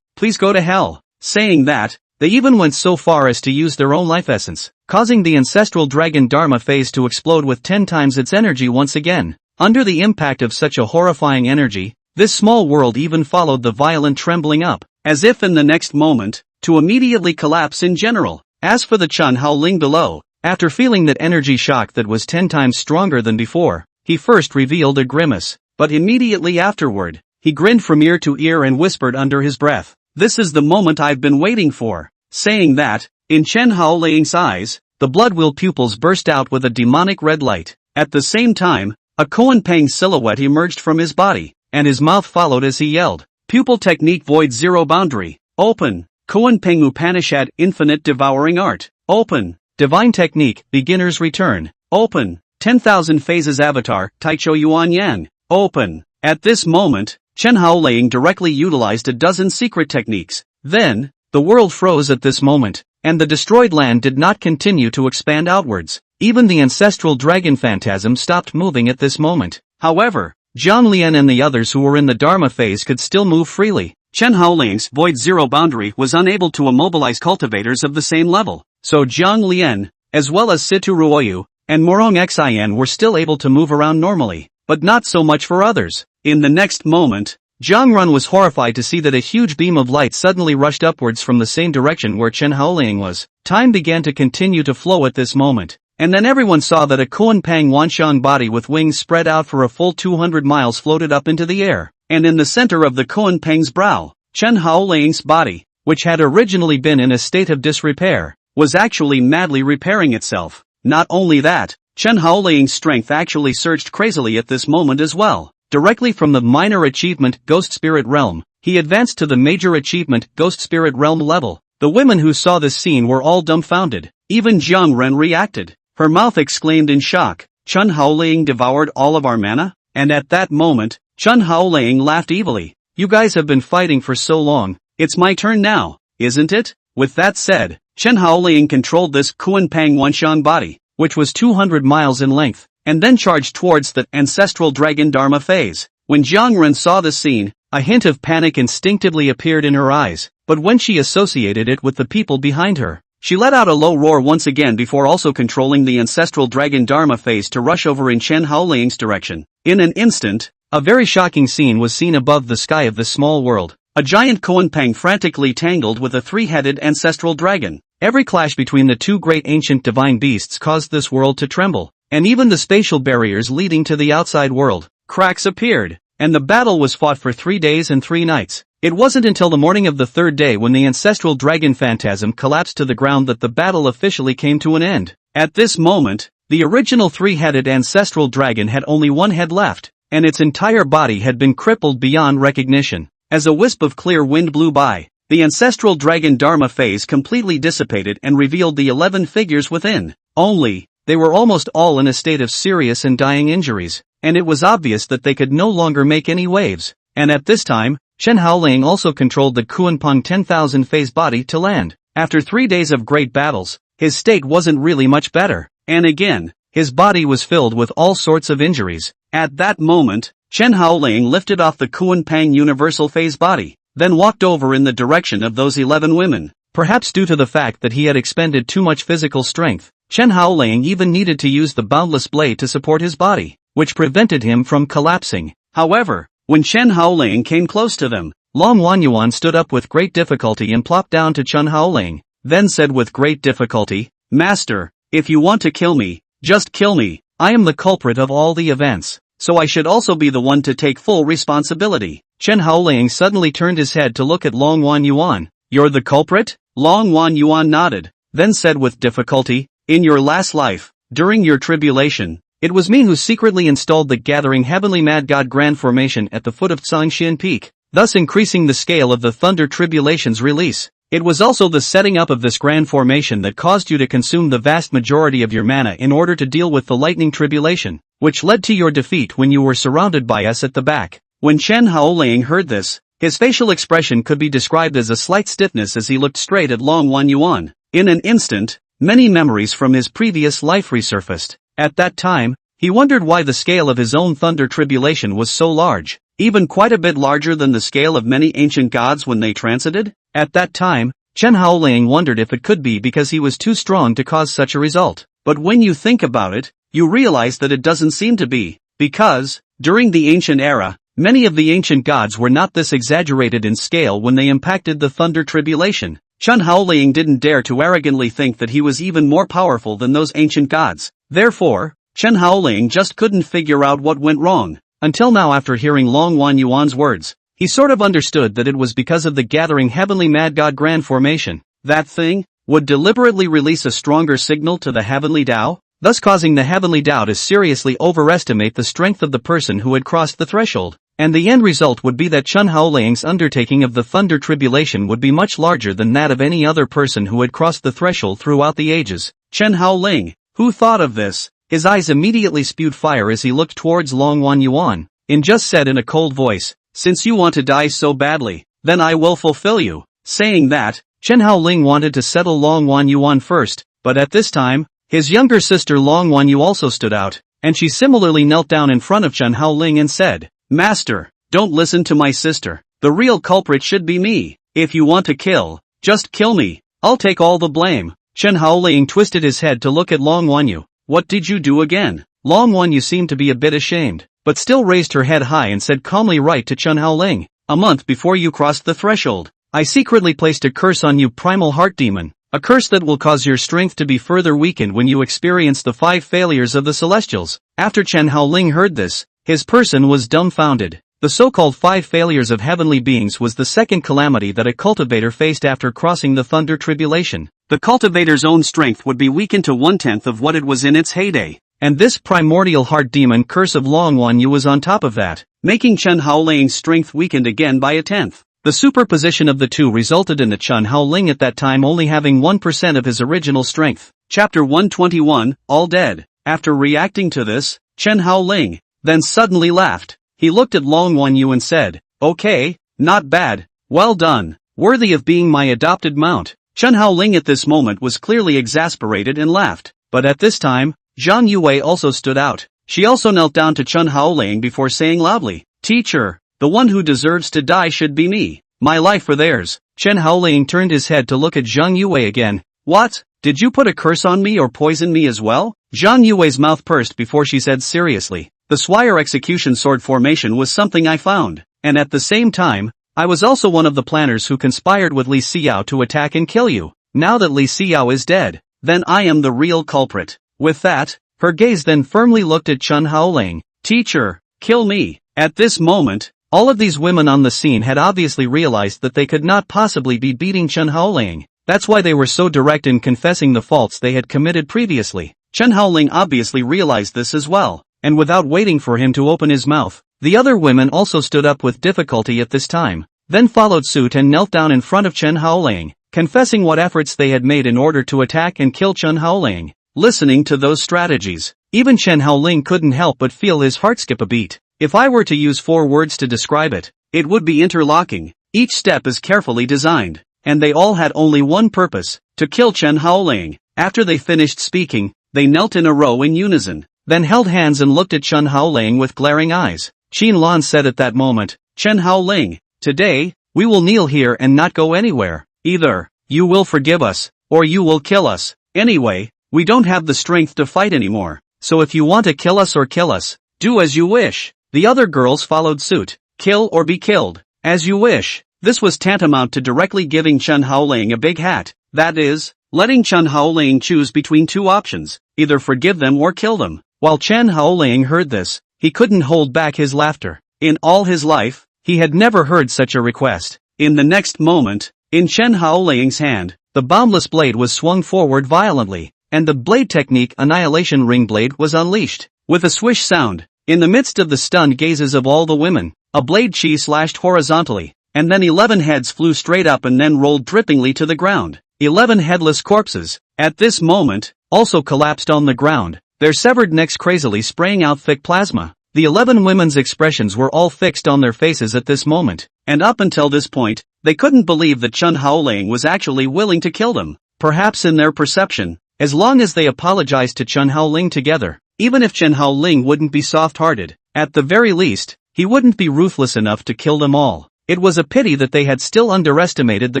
please go to hell. Saying that, they even went so far as to use their own life essence, causing the ancestral dragon Dharma phase to explode with 10 times its energy once again. Under the impact of such a horrifying energy, this small world even followed the violent trembling up, as if in the next moment, to immediately collapse in general. As for the Chen Haoling below, after feeling that energy shock that was 10 times stronger than before, he first revealed a grimace, but immediately afterward, he grinned from ear to ear and whispered under his breath, "This is the moment I've been waiting for." Saying that, in Chen Haoling's eyes, the blood-will pupils burst out with a demonic red light. At the same time, a Koan-Pang silhouette emerged from his body, and his mouth followed as he yelled, "Pupil technique void zero boundary, open. Koan-Pang Upanishad infinite devouring art, open. Divine technique, beginner's return, open. 10,000 phases avatar, Taicho Yuan Yang, open." At this moment, Chen Haoling directly utilized a dozen secret techniques. Then, the world froze at this moment, and the destroyed land did not continue to expand outwards. Even the ancestral dragon phantasm stopped moving at this moment. However, Zhang Lian and the others who were in the Dharma phase could still move freely. Chen Haoling's void zero boundary was unable to immobilize cultivators of the same level, so Zhang Lian, as well as Situ Ruoyu, and Morong Xian were still able to move around normally, but not so much for others. In the next moment, Zhang Run was horrified to see that a huge beam of light suddenly rushed upwards from the same direction where Chen Haoling was. Time began to continue to flow at this moment, and then everyone saw that a Koan-Pang Wanshan body with wings spread out for a full 200 miles floated up into the air, and in the center of the Koan-Pang's brow, Chen Haoling's body, which had originally been in a state of disrepair, was actually madly repairing itself. Not only that, Chen Haoling's strength actually surged crazily at this moment as well. Directly from the minor achievement Ghost Spirit Realm, he advanced to the major achievement Ghost Spirit Realm level. The women who saw this scene were all dumbfounded. Even Jiang Ren reacted. Her mouth exclaimed in shock, "Chen Haoling devoured all of our mana?" And at that moment, Chen Haoling laughed evilly. "You guys have been fighting for so long, it's my turn now, isn't it?" With that said, Chen Haoling controlled this Koan-Pang Wanshan body, which was 200 miles in length, and then charged towards the ancestral dragon Dharma phase. When Jiang Ren saw the scene, a hint of panic instinctively appeared in her eyes, but when she associated it with the people behind her, she let out a low roar once again before also controlling the ancestral dragon Dharma phase to rush over in Chen Haoling's direction. In an instant, a very shocking scene was seen above the sky of this small world. A giant Koan-Pang frantically tangled with a three-headed ancestral dragon. Every clash between the two great ancient divine beasts caused this world to tremble, and even the spatial barriers leading to the outside world. Cracks appeared, and the battle was fought for 3 days and 3 nights. It wasn't until the morning of the third day when the ancestral dragon phantasm collapsed to the ground that the battle officially came to an end. At this moment, the original three-headed ancestral dragon had only one head left, and its entire body had been crippled beyond recognition. As a wisp of clear wind blew by, the ancestral dragon Dharma phase completely dissipated and revealed the 11 figures within. Only, they were almost all in a state of serious and dying injuries, and it was obvious that they could no longer make any waves. And at this time, Chen Haoling also controlled the Koan-Pang 10,000 phase body to land. After 3 days of great battles, his state wasn't really much better, and again, his body was filled with all sorts of injuries. At that moment, Chen Haoling lifted off the Koan-Pang universal phase body, then walked over in the direction of those 11 women. Perhaps due to the fact that he had expended too much physical strength, Chen Haoling even needed to use the boundless blade to support his body, which prevented him from collapsing. However, when Chen Haoling came close to them, Long Wanyuan stood up with great difficulty and plopped down to Chen Haoling, then said with great difficulty, "Master, if you want to kill me, just kill me. I am the culprit of all the events, so I should also be the one to take full responsibility." Chen Haoling suddenly turned his head to look at Long Wanyuan. "You're the culprit?" Long Wanyuan nodded, then said with difficulty, "In your last life, during your tribulation, it was me who secretly installed the gathering heavenly mad god grand formation at the foot of Cangshan Peak, thus increasing the scale of the thunder tribulation's release. It was also the setting up of this grand formation that caused you to consume the vast majority of your mana in order to deal with the lightning tribulation, which led to your defeat when you were surrounded by us at the back." When Chen Haoling heard this, His facial expression could be described as a slight stiffness as he looked straight at Long Yuan. In an instant, many memories from his previous life resurfaced. At that time, he wondered why the scale of his own thunder tribulation was so large, even quite a bit larger than the scale of many ancient gods when they transited. At that time, Chen Haoling wondered if it could be because he was too strong to cause such a result. But when you think about it, you realize that it doesn't seem to be, because, during the ancient era, many of the ancient gods were not this exaggerated in scale when they impacted the thunder tribulation. Chen Haoling didn't dare to arrogantly think that he was even more powerful than those ancient gods. Therefore, Chen Haoling just couldn't figure out what went wrong. Until now, after hearing Long Yuan's words, he sort of understood that it was because of the gathering heavenly mad god grand formation. That thing would deliberately release a stronger signal to the heavenly Tao, thus causing the heavenly Tao to seriously overestimate the strength of the person who had crossed the threshold. And the end result would be that Chen Haoling's undertaking of the thunder tribulation would be much larger than that of any other person who had crossed the threshold throughout the ages. Chen Haoling, who thought of this? His eyes immediately spewed fire as he looked towards Long Yuan, and just said in a cold voice, "Since you want to die so badly, then I will fulfill you." Saying that, Chen Haoling wanted to settle Long Yuan first, but at this time, his younger sister Long Yu also stood out, and she similarly knelt down in front of Chen Haoling and said, "Master, don't listen to my sister. The real culprit should be me. If you want to kill, just kill me. I'll take all the blame." Chen Haoling twisted his head to look at Long Yu. "What did you do again?" Long Yu seemed to be a bit ashamed, but still raised her head high and said calmly right to Chen Haoling, "A month before you crossed the threshold, I secretly placed a curse on you, primal heart demon. A curse that will cause your strength to be further weakened when you experience the 5 failures of the Celestials." After Chen Haoling heard this, his person was dumbfounded. The so-called 5 failures of heavenly beings was the second calamity that a cultivator faced after crossing the thunder tribulation. The cultivator's own strength would be weakened to 1/10 of what it was in its heyday. And this primordial heart demon curse of Long Yu was on top of that, making Chen Haoling's strength weakened again by 1/10. The superposition of the two resulted in the Chen Haoling at that time only having 1% of his original strength. Chapter 121, All Dead. After reacting to this, Chen Haoling then suddenly laughed. He looked at Long Yu and said, "Okay, not bad, well done, worthy of being my adopted mount." Chen Haoling at this moment was clearly exasperated and laughed. But at this time, Zhang Yue also stood out. She also knelt down to Chen Haoling before saying loudly, "Teacher, the one who deserves to die should be me. My life or theirs." Chen Haoling turned his head to look at Zhang Yue again. "What? Did you put a curse on me or poison me as well?" Zhang Yue's mouth pursed before she said seriously, "The Swire execution sword formation was something I found, and at the same time, I was also one of the planners who conspired with Li Xinyue to attack and kill you. Now that Li Xinyue is dead, then I am the real culprit." With that, her gaze then firmly looked at Chen Haoling. "Teacher, kill me." At this moment, all of these women on the scene had obviously realized that they could not possibly be beating Chen Haoling. That's why they were so direct in confessing the faults they had committed previously. Chen Haoling obviously realized this as well, and without waiting for him to open his mouth, the other women also stood up with difficulty at this time, then followed suit and knelt down in front of Chen Haoling, confessing what efforts they had made in order to attack and kill Chen Haoling. Listening to those strategies, even Chen Haoling couldn't help but feel his heart skip a beat. If I were to use 4 words to describe it, it would be interlocking. Each step is carefully designed, and they all had only one purpose, to kill Chen Haoling. After they finished speaking, they knelt in a row in unison, then held hands and looked at Chen Haoling with glaring eyes. Qin Lan said at that moment, "Chen Haoling, today, we will kneel here and not go anywhere. Either, you will forgive us, or you will kill us. Anyway, we don't have the strength to fight anymore, so if you want to kill us or kill us, do as you wish." The other girls followed suit, "Kill or be killed, as you wish." This was tantamount to directly giving Chen Haoling a big hat, that is, letting Chen Haoling choose between 2 options, either forgive them or kill them. While Chen Haoling heard this, he couldn't hold back his laughter. In all his life, he had never heard such a request. In the next moment, in Chen Haoling's hand, the boundless blade was swung forward violently, and the blade technique Annihilation Ring Blade was unleashed. With a swish sound, in the midst of the stunned gazes of all the women, a blade chi slashed horizontally, and then 11 heads flew straight up and then rolled drippingly to the ground. 11 headless corpses, at this moment, also collapsed on the ground, their severed necks crazily spraying out thick plasma. The 11 women's expressions were all fixed on their faces at this moment, and up until this point, they couldn't believe that Chen Haoling was actually willing to kill them. Perhaps in their perception, as long as they apologized to Chen Haoling together, even if Chen Haoling wouldn't be soft-hearted, at the very least, he wouldn't be ruthless enough to kill them all. It was a pity that they had still underestimated the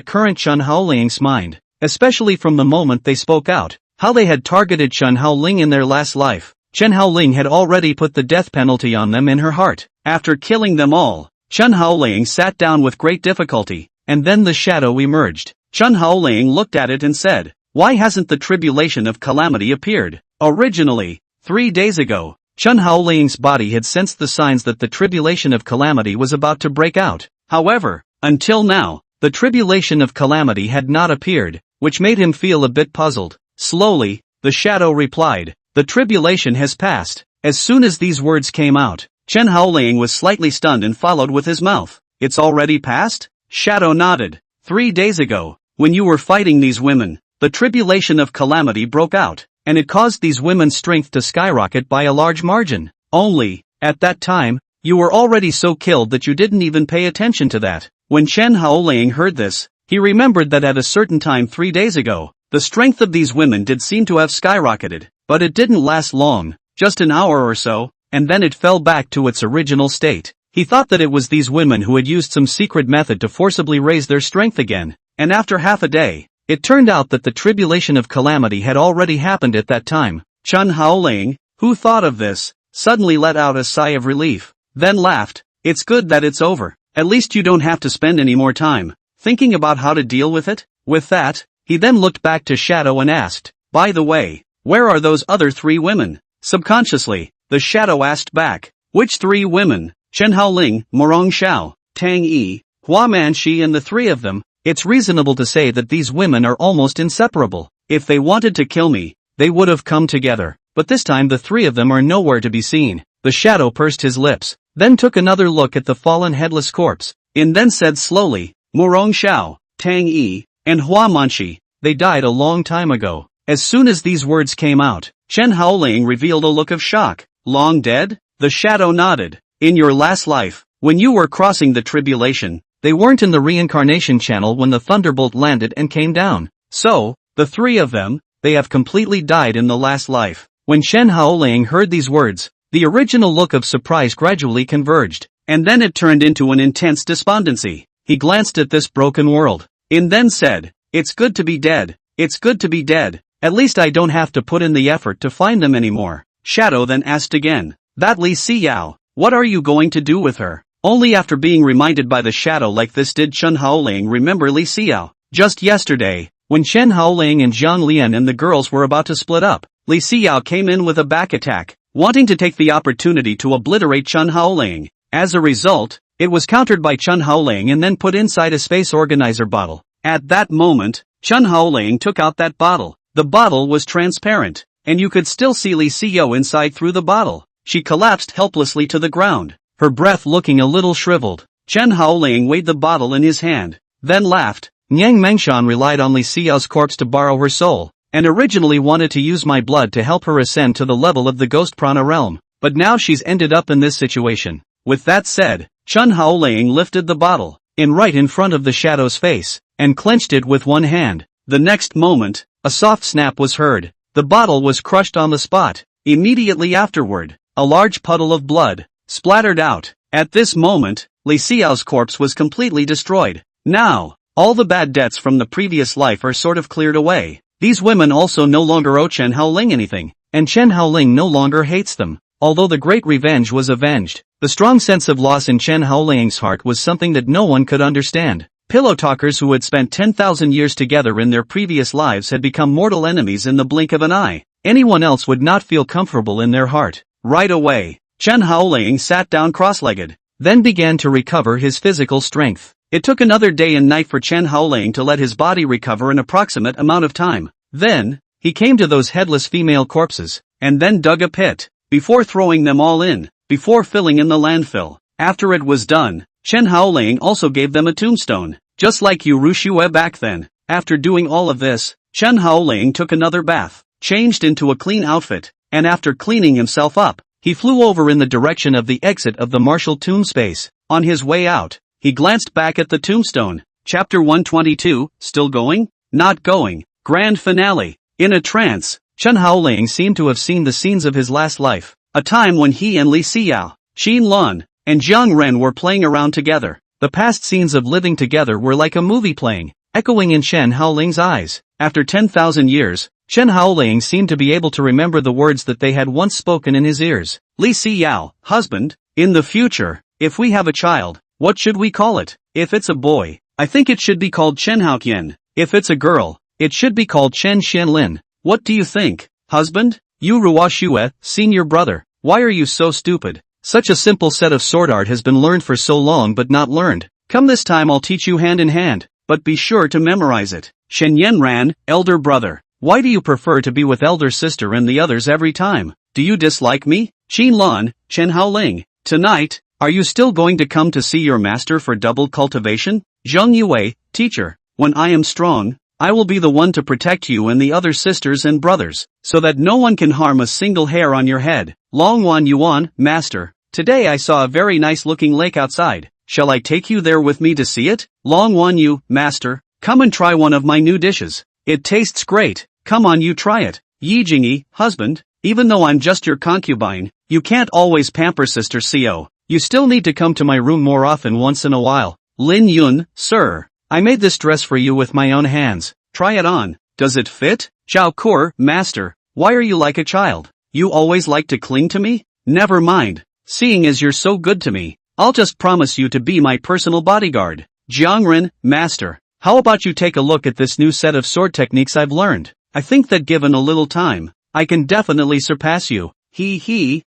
current Chen Haoling's mind, especially from the moment they spoke out, how they had targeted Chen Haoling in their last life. Chen Haoling had already put the death penalty on them in her heart. After killing them all, Chen Haoling sat down with great difficulty, and then the shadow emerged. Chen Haoling looked at it and said, "Why hasn't the tribulation of calamity appeared?" Originally, 3 days ago, Chen Haoling's body had sensed the signs that the tribulation of calamity was about to break out. However, until now, the tribulation of calamity had not appeared, which made him feel a bit puzzled. Slowly, the shadow replied, "The tribulation has passed." As soon as these words came out, Chen Haoling was slightly stunned and followed with his mouth. "It's already passed?" Shadow nodded. 3 days ago, when you were fighting these women, the tribulation of calamity broke out, and it caused these women's strength to skyrocket by a large margin. Only, at that time, you were already so killed that you didn't even pay attention to that. When Chen Haoling heard this, he remembered that at a certain time 3 days ago, the strength of these women did seem to have skyrocketed, but it didn't last long, just an hour or so, and then it fell back to its original state. He thought that it was these women who had used some secret method to forcibly raise their strength again, and after half a day, it turned out that the tribulation of calamity had already happened at that time. Chen Haoling, who thought of this, suddenly let out a sigh of relief, then laughed. "It's good that it's over. At least you don't have to spend any more time thinking about how to deal with it." With that, he then looked back to Shadow and asked, "By the way, where are those other 3 women?" Subconsciously, the Shadow asked back, "Which 3 women?" Chen Haoling, Morong Xiao, Tang Yi, Hua Manxi, and the 3 of them. It's reasonable to say that these women are almost inseparable. If they wanted to kill me, they would have come together, but this time the 3 of them are nowhere to be seen. The Shadow pursed his lips, then took another look at the fallen headless corpse, and then said slowly, "Morong Xiao, Tang Yi, and Hua Manxi, they died a long time ago." As soon as these words came out, Chen Haoling revealed a look of shock. "Long dead?" The Shadow nodded. "In your last life, when you were crossing the tribulation, they weren't in the reincarnation channel when the thunderbolt landed and came down. So, the 3 of them, they have completely died in the last life." When Chen Haoling heard these words, the original look of surprise gradually converged, and then it turned into an intense despondency. He glanced at this broken world, and then said, "It's good to be dead. It's good to be dead. At least I don't have to put in the effort to find them anymore." Shadow then asked again, "That Li Xinyue, what are you going to do with her?" Only after being reminded by the Shadow like this did Chen Haoling remember Li Xinyue. Just yesterday, when Chen Haoling and Jiang Lian and the girls were about to split up, Li Xinyue came in with a back attack, wanting to take the opportunity to obliterate Chen Haoling. As a result, it was countered by Chen Haoling and then put inside a space organizer bottle. At that moment, Chen Haoling took out that bottle. The bottle was transparent, and you could still see Li Xinyue inside through the bottle. She collapsed helplessly to the ground, her breath looking a little shriveled. Chen Haoling weighed the bottle in his hand, then laughed. "Niang Mengshan relied on Li Xinyue's corpse to borrow her soul, and originally wanted to use my blood to help her ascend to the level of the ghost prana realm, but now she's ended up in this situation." With that said, Chen Haoling lifted the bottle, right in front of the Shadow's face, and clenched it with one hand. The next moment, a soft snap was heard. The bottle was crushed on the spot. Immediately afterward, a large puddle of blood splattered out. At this moment, Li Xinyue's corpse was completely destroyed. Now, all the bad debts from the previous life are sort of cleared away. These women also no longer owe Chen Haoling anything, and Chen Haoling no longer hates them. Although the great revenge was avenged, the strong sense of loss in Chen Haoling's heart was something that no one could understand. Pillow talkers who had spent 10,000 years together in their previous lives had become mortal enemies in the blink of an eye. Anyone else would not feel comfortable in their heart. Right away, Chen Haoling sat down cross-legged, then began to recover his physical strength. It took another day and night for Chen Haoling to let his body recover an approximate amount of time. Then, he came to those headless female corpses, and then dug a pit, before throwing them all in, before filling in the landfill. After it was done, Chen Haoling also gave them a tombstone, just like Liu Ruyan back then. After doing all of this, Chen Haoling took another bath, changed into a clean outfit, and after cleaning himself up, he flew over in the direction of the exit of the martial tomb space. On his way out, he glanced back at the tombstone. Chapter 122, still going? Not going. Grand finale. In a trance, Chen Haoling seemed to have seen the scenes of his last life, a time when he and Li Xinyue, Xin Lun, and Jiang Ren were playing around together. The past scenes of living together were like a movie playing, echoing in Chen Haoling's eyes. After 10,000 years, Chen Haoling seemed to be able to remember the words that they had once spoken in his ears. Li Xinyue, husband, in the future, if we have a child, what should we call it? If it's a boy, I think it should be called Chen Haoqian. If it's a girl, it should be called Chen Xianlin. What do you think, husband? Yu Ruoxue, senior brother, why are you so stupid? Such a simple set of sword art has been learned for so long but not learned. Come this time I'll teach you hand in hand, but be sure to memorize it. Shen Yanran, elder brother, why do you prefer to be with elder sister and the others every time? Do you dislike me? Xin Lun, Chen Haoling, tonight, are you still going to come to see your master for double cultivation? Zheng Yue, teacher, when I am strong, I will be the one to protect you and the other sisters and brothers, so that no one can harm a single hair on your head. Longwan Yuan, master, today I saw a very nice looking lake outside. Shall I take you there with me to see it? Longwan Yu, master, come and try one of my new dishes. It tastes great, come on you try it. Yi Jingyi, husband, even though I'm just your concubine, you can't always pamper sister Xiao. You still need to come to my room more often once in a while. Lin Yun, sir, I made this dress for you with my own hands. Try it on. Does it fit? Zhao Kur, master, why are you like a child? You always like to cling to me? Never mind. Seeing as you're so good to me, I'll just promise you to be my personal bodyguard. Jiangren, master, how about you take a look at this new set of sword techniques I've learned? I think that given a little time, I can definitely surpass you.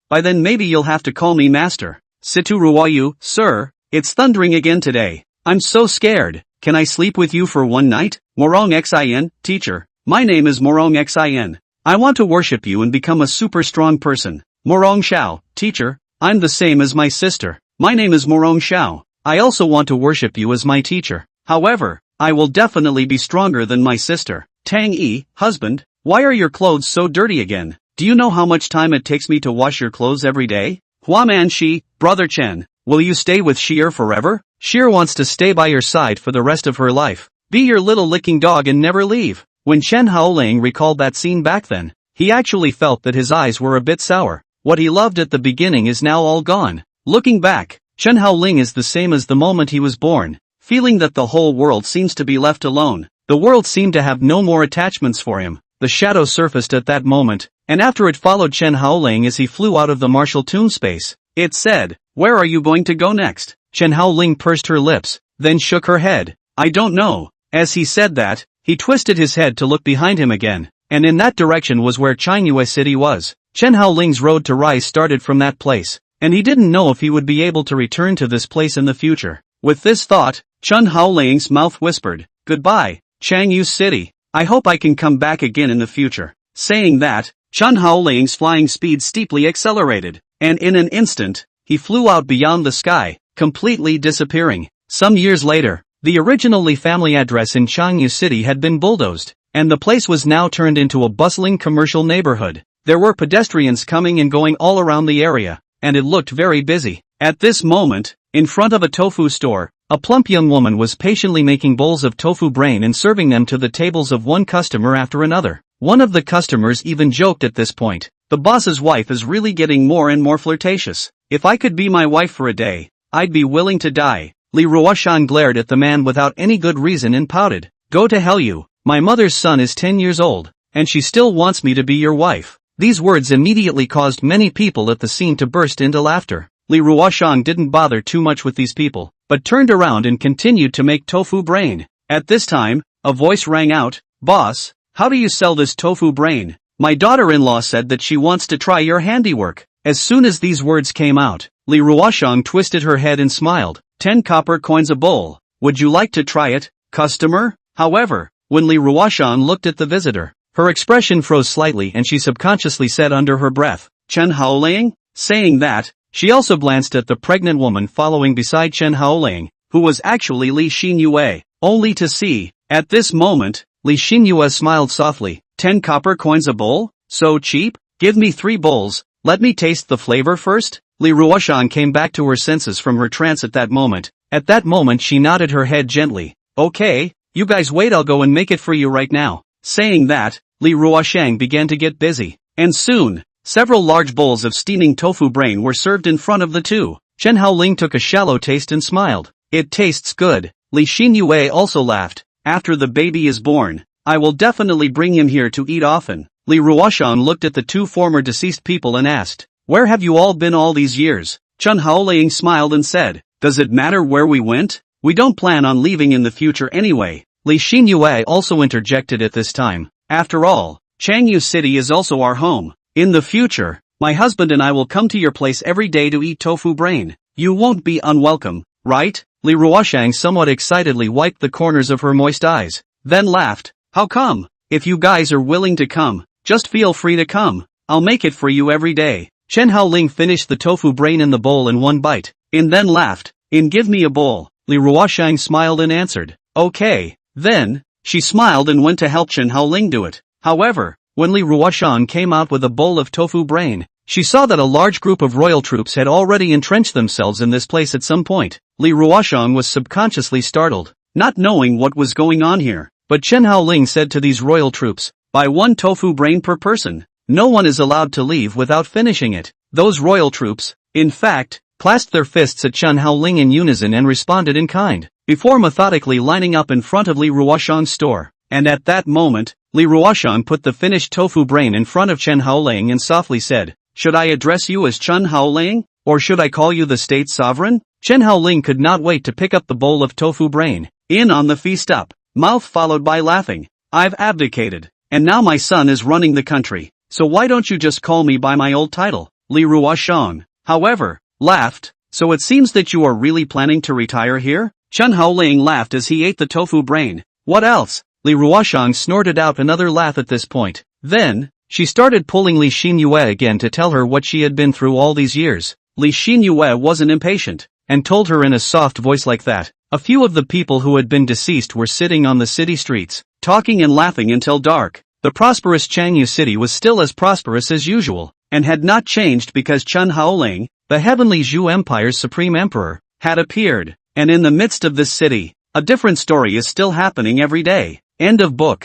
By then maybe you'll have to call me master. Situ Ruoyu, sir, it's thundering again today. I'm so scared. Can I sleep with you for one night? Morong Xin, teacher, my name is Morong Xin. I want to worship you and become a super strong person. Morong Xiao, teacher, I'm the same as my sister. My name is Morong Xiao. I also want to worship you as my teacher. However, I will definitely be stronger than my sister. Tang Yi, husband, why are your clothes so dirty again? Do you know how much time it takes me to wash your clothes every day? Huaman Shi, brother Chen, will you stay with Sheer forever? Sheer wants to stay by your side for the rest of her life. Be your little licking dog and never leave. When Chen Haoling recalled that scene back then, he actually felt that his eyes were a bit sour. What he loved at the beginning is now all gone. Looking back, Chen Haoling is the same as the moment he was born, feeling that the whole world seems to be left alone. The world seemed to have no more attachments for him. The shadow surfaced at that moment, and after it followed Chen Haoling as he flew out of the martial tomb space. It said, "Where are you going to go next?" Chen Haoling pursed her lips, then shook her head. "I don't know." As he said that, he twisted his head to look behind him again, and in that direction was where Yongan City was. Chen Haoling's road to rise started from that place, and he didn't know if he would be able to return to this place in the future. With this thought, Chen Haoling's mouth whispered, "Goodbye, Yongan City. I hope I can come back again in the future." Saying that, Chen Haoling's flying speed steeply accelerated, and in an instant, he flew out beyond the sky, completely disappearing. Some years later, the original Li family address in Yongan City had been bulldozed, and the place was now turned into a bustling commercial neighborhood. There were pedestrians coming and going all around the area, and it looked very busy. At this moment, in front of a tofu store, a plump young woman was patiently making bowls of tofu brain and serving them to the tables of one customer after another. One of the customers even joked at this point, "The boss's wife is really getting more and more flirtatious. If I could be my wife for a day, I'd be willing to die." Li Ruyan glared at the man without any good reason and pouted, "Go to hell you, my mother's son is 10 years old, and she still wants me to be your wife." These words immediately caused many people at the scene to burst into laughter. Li Ruyan didn't bother too much with these people, but turned around and continued to make tofu brain. At this time, a voice rang out, "Boss, how do you sell this tofu brain? My daughter-in-law said that she wants to try your handiwork." As soon as these words came out, Li Ruyan twisted her head and smiled. 10 copper coins a bowl. Would you like to try it, customer? However, when Li Ruyan looked at the visitor, her expression froze slightly and she subconsciously said under her breath, "Chen Haoling?" Saying that, she also glanced at the pregnant woman following beside Chen Haoling, who was actually Li Xinyue, only to see, at this moment, Li Xinyue smiled softly. 10 copper coins a bowl? So cheap? Give me 3 bowls, let me taste the flavor first? Li Ruyan came back to her senses from her trance at that moment. At that moment she nodded her head gently. Okay, you guys wait, I'll go and make it for you right now. Saying that, Li Ruyan began to get busy. And soon, several large bowls of steaming tofu brain were served in front of the two. Chen Haoling took a shallow taste and smiled. It tastes good. Li Xinyue also laughed. After the baby is born, I will definitely bring him here to eat often. Li Ruyan looked at the two former deceased people and asked, where have you all been all these years? Chen Haoling smiled and said, does it matter where we went? We don't plan on leaving in the future anyway. Li Xinyue also interjected at this time. After all, Yongan City is also our home. In the future, my husband and I will come to your place every day to eat tofu brain. You won't be unwelcome, right? Li Ruyan somewhat excitedly wiped the corners of her moist eyes, then laughed. How come? If you guys are willing to come, just feel free to come. I'll make it for you every day. Chen Haoling finished the tofu brain in the bowl in one bite, and then laughed. Give me a bowl. Li Ruyan smiled and answered. Okay, then. She smiled and went to help Chen Haoling do it. However, when Li Ruyan came out with a bowl of tofu brain, she saw that a large group of royal troops had already entrenched themselves in this place at some point. Li Ruyan was subconsciously startled, not knowing what was going on here. But Chen Haoling said to these royal troops, buy one tofu brain per person. No one is allowed to leave without finishing it. Those royal troops, in fact, clasped their fists at Chen Haoling in unison and responded in kind, before methodically lining up in front of Li Ruyan's store. And at that moment, Li Ruyan put the finished tofu brain in front of Chen Haoling and softly said, should I address you as Chen Haoling, or should I call you the state sovereign? Chen Haoling could not wait to pick up the bowl of tofu brain. In on the feast up, mouth followed by laughing. I've abdicated, and now my son is running the country. So why don't you just call me by my old title? Li Ruyan, however, laughed. So it seems that you are really planning to retire here? Chen Haoling laughed as he ate the tofu brain. What else? Li Ruyan snorted out another laugh at this point. Then, she started pulling Li Xinyue again to tell her what she had been through all these years. Li Xinyue wasn't impatient, and told her in a soft voice like that. A few of the people who had been deceased were sitting on the city streets, talking and laughing until dark. The prosperous Yongan City was still as prosperous as usual, and had not changed because Chen Haoling, the heavenly Zhou Empire's supreme emperor, had appeared. And in the midst of this city, a different story is still happening every day. End of book.